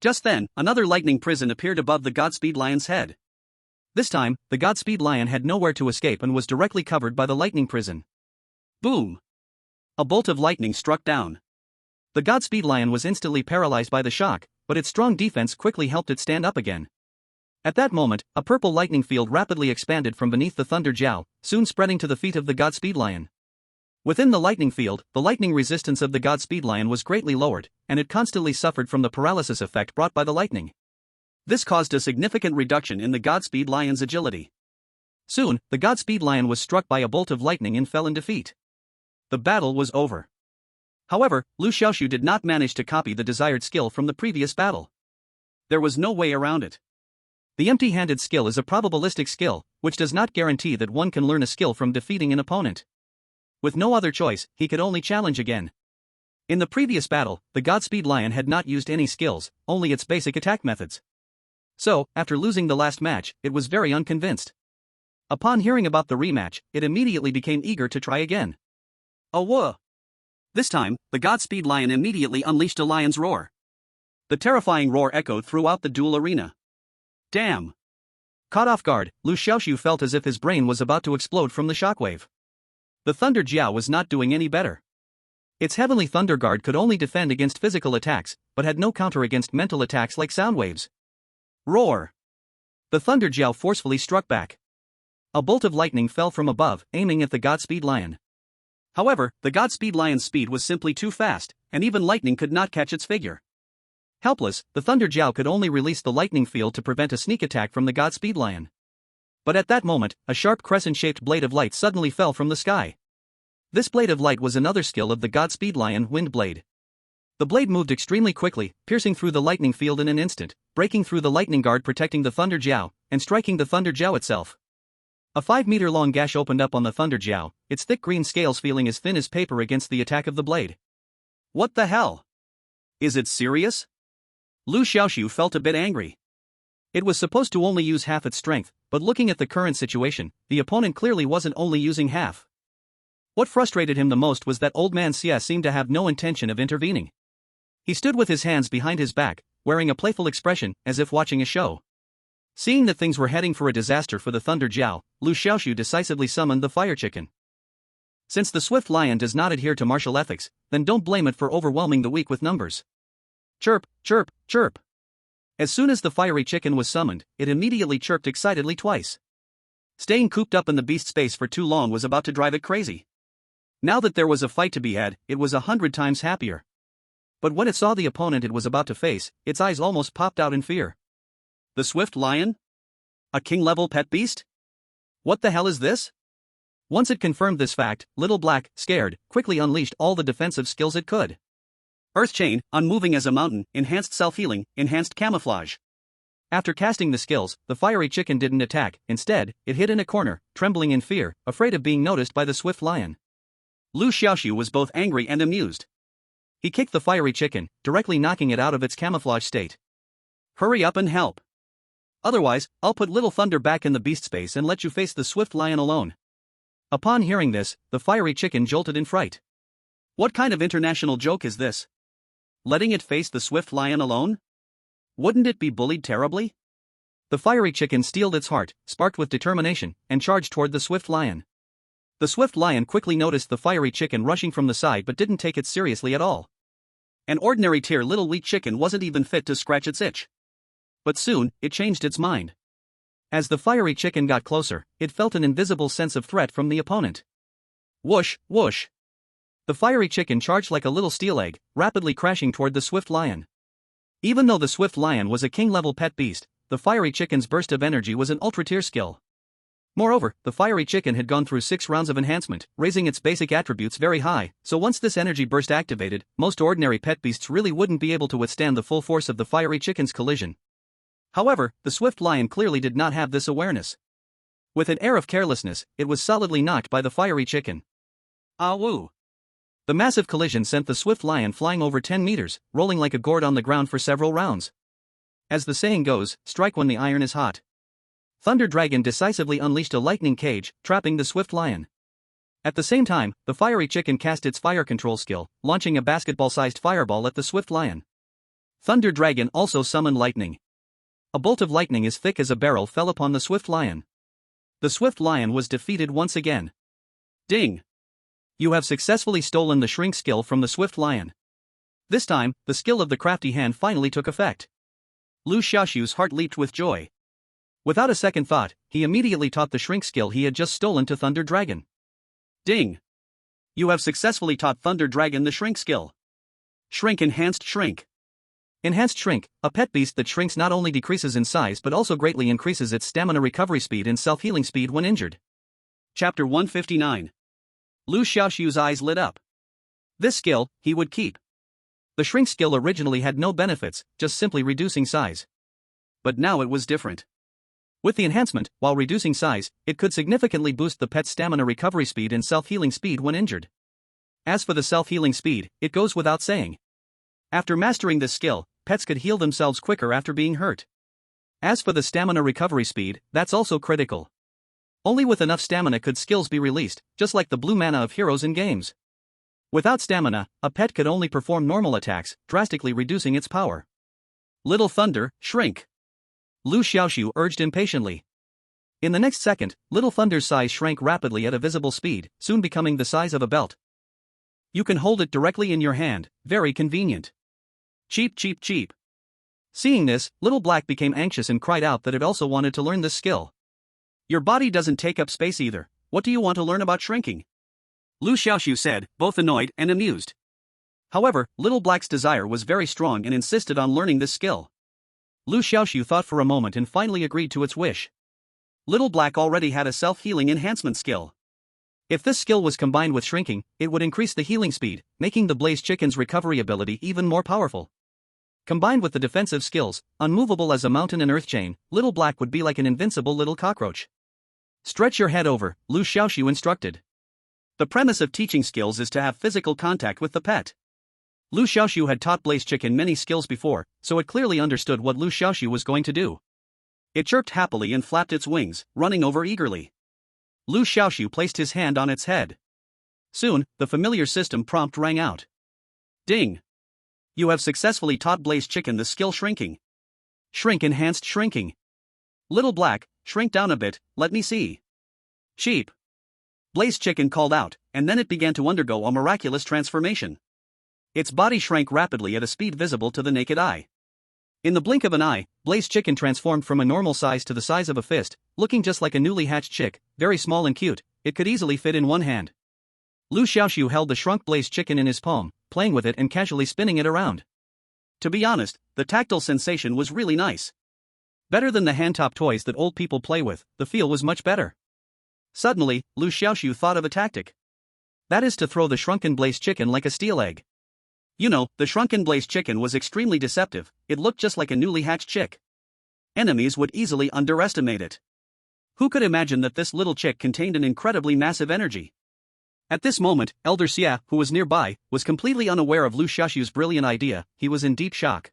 Just then, another lightning prison appeared above the Godspeed Lion's head. This time, the Godspeed Lion had nowhere to escape and was directly covered by the lightning prison. Boom! A bolt of lightning struck down. The Godspeed Lion was instantly paralyzed by the shock, but its strong defense quickly helped it stand up again. At that moment, a purple lightning field rapidly expanded from beneath the Thunder Jiao, soon spreading to the feet of the Godspeed Lion. Within the lightning field, the lightning resistance of the Godspeed Lion was greatly lowered, and it constantly suffered from the paralysis effect brought by the lightning. This caused a significant reduction in the Godspeed Lion's agility. Soon, the Godspeed Lion was struck by a bolt of lightning and fell in defeat. The battle was over. However, Liu Xiaoxu did not manage to copy the desired skill from the previous battle. There was no way around it. The empty-handed skill is a probabilistic skill, which does not guarantee that one can learn a skill from defeating an opponent. With no other choice, he could only challenge again. In the previous battle, the Godspeed Lion had not used any skills, only its basic attack methods. So, after losing the last match, it was very unconvinced. Upon hearing about the rematch, it immediately became eager to try again. Whoa! This time, the Godspeed Lion immediately unleashed a lion's roar. The terrifying roar echoed throughout the duel arena. Damn! Caught off guard, Liu Xiaoxu felt as if his brain was about to explode from the shockwave. The Thunder Jiao was not doing any better. Its Heavenly Thunder Guard could only defend against physical attacks, but had no counter against mental attacks like sound waves. Roar! The Thunder Jiao forcefully struck back. A bolt of lightning fell from above, aiming at the Godspeed Lion. However, the Godspeed Lion's speed was simply too fast, and even lightning could not catch its figure. Helpless, the Thunder Jiao could only release the lightning field to prevent a sneak attack from the Godspeed Lion. But at that moment, a sharp crescent-shaped blade of light suddenly fell from the sky. This blade of light was another skill of the Godspeed Lion, Wind Blade. The blade moved extremely quickly, piercing through the lightning field in an instant, breaking through the lightning guard protecting the Thunder Jiao, and striking the Thunder Jiao itself. A 5-meter-long gash opened up on the Thunder Jiao, its thick green scales feeling as thin as paper against the attack of the blade. What the hell? Is it serious? Liu Xiaoxu felt a bit angry. It was supposed to only use half its strength, but looking at the current situation, the opponent clearly wasn't only using half. What frustrated him the most was that old man Xia seemed to have no intention of intervening. He stood with his hands behind his back, wearing a playful expression, as if watching a show. Seeing that things were heading for a disaster for the Thunder Jiao, Liu Xiaoxu decisively summoned the Fire Chicken. Since the Swift Lion does not adhere to martial ethics, then don't blame it for overwhelming the weak with numbers. Chirp, chirp, chirp. As soon as the Fiery Chicken was summoned, it immediately chirped excitedly twice. Staying cooped up in the beast's space for too long was about to drive it crazy. Now that there was a fight to be had, it was 100 times happier. But when it saw the opponent it was about to face, its eyes almost popped out in fear. The Swift Lion? A king-level pet beast? What the hell is this? Once it confirmed this fact, Little Black, scared, quickly unleashed all the defensive skills it could. Earth Chain, unmoving as a mountain, enhanced self-healing, enhanced camouflage. After casting the skills, the Fiery Chicken didn't attack, instead, it hid in a corner, trembling in fear, afraid of being noticed by the Swift Lion. Liu Xiaoxu was both angry and amused. He kicked the Fiery Chicken, directly knocking it out of its camouflage state. Hurry up and help. Otherwise, I'll put Little Thunder back in the beast space and let you face the Swift Lion alone. Upon hearing this, the Fiery Chicken jolted in fright. What kind of international joke is this? Letting it face the Swift Lion alone? Wouldn't it be bullied terribly? The Fiery Chicken steeled its heart, sparked with determination, and charged toward the Swift Lion. The Swift Lion quickly noticed the Fiery Chicken rushing from the side but didn't take it seriously at all. An ordinary tier little weak chicken wasn't even fit to scratch its itch. But soon, it changed its mind. As the Fiery Chicken got closer, it felt an invisible sense of threat from the opponent. Whoosh, whoosh. The Fiery Chicken charged like a little steel egg, rapidly crashing toward the Swift Lion. Even though the Swift Lion was a king-level pet beast, the Fiery Chicken's burst of energy was an ultra-tier skill. Moreover, the Fiery Chicken had gone through 6 rounds of enhancement, raising its basic attributes very high, so once this energy burst activated, most ordinary pet beasts really wouldn't be able to withstand the full force of the Fiery Chicken's collision. However, the Swift Lion clearly did not have this awareness. With an air of carelessness, it was solidly knocked by the Fiery Chicken. Ah woo! The massive collision sent the Swift Lion flying over 10 meters, rolling like a gourd on the ground for several rounds. As the saying goes, strike when the iron is hot. Thunder Dragon decisively unleashed a lightning cage, trapping the Swift Lion. At the same time, the Fiery Chicken cast its fire control skill, launching a basketball-sized fireball at the Swift Lion. Thunder Dragon also summoned lightning. A bolt of lightning as thick as a barrel fell upon the Swift Lion. The Swift Lion was defeated once again. Ding! You have successfully stolen the Shrink skill from the Swift Lion. This time, the skill of the crafty hand finally took effect. Liu Xiaoxu's heart leaped with joy. Without a second thought, he immediately taught the Shrink skill he had just stolen to Thunder Dragon. Ding! You have successfully taught Thunder Dragon the Shrink skill. Shrink Enhanced Shrink. Enhanced Shrink, a pet beast that shrinks not only decreases in size but also greatly increases its stamina recovery speed and self-healing speed when injured. Chapter 159. Liu Xiaoxu's eyes lit up. This skill, he would keep. The Shrink skill originally had no benefits, just simply reducing size. But now it was different. With the enhancement, while reducing size, it could significantly boost the pet's stamina recovery speed and self-healing speed when injured. As for the self-healing speed, it goes without saying. After mastering this skill, pets could heal themselves quicker after being hurt. As for the stamina recovery speed, that's also critical. Only with enough stamina could skills be released, just like the blue mana of heroes in games. Without stamina, a pet could only perform normal attacks, drastically reducing its power. Little Thunder, shrink! Liu Xiaoxu urged impatiently. In the next second, Little Thunder's size shrank rapidly at a visible speed, soon becoming the size of a belt. You can hold it directly in your hand, very convenient. Cheap, cheap, cheap. Seeing this, Little Black became anxious and cried out that it also wanted to learn this skill. Your body doesn't take up space either, what do you want to learn about shrinking? Liu Xiaoxu said, both annoyed and amused. However, Little Black's desire was very strong and insisted on learning this skill. Liu Xiaoxu thought for a moment and finally agreed to its wish. Little Black already had a self-healing enhancement skill. If this skill was combined with shrinking, it would increase the healing speed, making the Blaze Chicken's recovery ability even more powerful. Combined with the defensive skills, unmovable as a mountain and earth chain, Little Black would be like an invincible little cockroach. Stretch your head over, Liu Xiaoxu instructed. The premise of teaching skills is to have physical contact with the pet. Liu Xiaoxu had taught Blaze Chicken many skills before, so it clearly understood what Liu Xiaoxu was going to do. It chirped happily and flapped its wings, running over eagerly. Liu Xiaoxu placed his hand on its head. Soon, the familiar system prompt rang out. Ding! You have successfully taught Blaze Chicken the skill shrinking. Shrink enhanced shrinking. Little Black, shrink down a bit, let me see. Sheep. Blaze Chicken called out, and then it began to undergo a miraculous transformation. Its body shrank rapidly at a speed visible to the naked eye. In the blink of an eye, Blaze Chicken transformed from a normal size to the size of a fist, looking just like a newly hatched chick, very small and cute, it could easily fit in one hand. Liu Xiaoxu held the shrunk Blaze Chicken in his palm, playing with it and casually spinning it around. To be honest, the tactile sensation was really nice. Better than the hand-top toys that old people play with, the feel was much better. Suddenly, Liu Xiaoxu thought of a tactic. That is to throw the shrunken Blaze Chicken like a steel egg. You know, the shrunken Blaze Chicken was extremely deceptive, it looked just like a newly hatched chick. Enemies would easily underestimate it. Who could imagine that this little chick contained an incredibly massive energy? At this moment, Elder Xia, who was nearby, was completely unaware of Liu Xiaoxu's brilliant idea, he was in deep shock.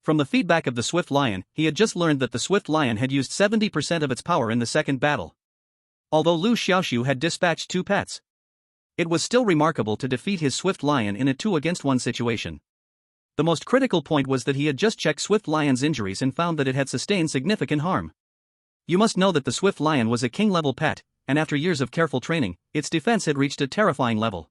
From the feedback of the Swift Lion, he had just learned that the Swift Lion had used 70% of its power in the second battle. Although Liu Xiaoxu had dispatched 2 pets, it was still remarkable to defeat his Swift Lion in a 2-against-1 situation. The most critical point was that he had just checked Swift Lion's injuries and found that it had sustained significant harm. You must know that the Swift Lion was a king-level pet, and after years of careful training, its defense had reached a terrifying level.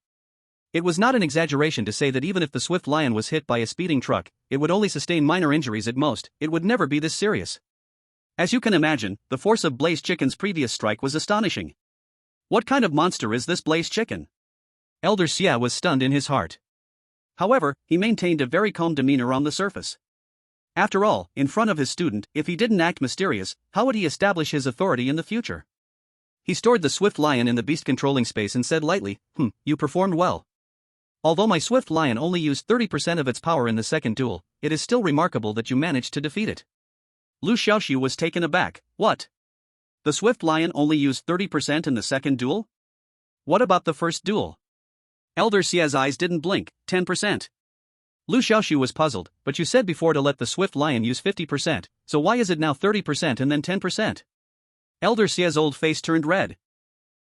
It was not an exaggeration to say that even if the Swift Lion was hit by a speeding truck, it would only sustain minor injuries at most, it would never be this serious. As you can imagine, the force of Blaze Chicken's previous strike was astonishing. What kind of monster is this Blaze Chicken? Elder Xia was stunned in his heart. However, he maintained a very calm demeanor on the surface. After all, in front of his student, if he didn't act mysterious, how would he establish his authority in the future? He stored the Swift Lion in the beast-controlling space and said lightly, you performed well. Although my Swift Lion only used 30% of its power in the second duel, it is still remarkable that you managed to defeat it. Liu Xiaoxu was taken aback. What? The Swift Lion only used 30% in the second duel? What about the first duel? Elder Xia's eyes didn't blink. 10%. Liu Xiaoxu was puzzled, but you said before to let the Swift Lion use 50%, so why is it now 30% and then 10%? Elder Xia's old face turned red.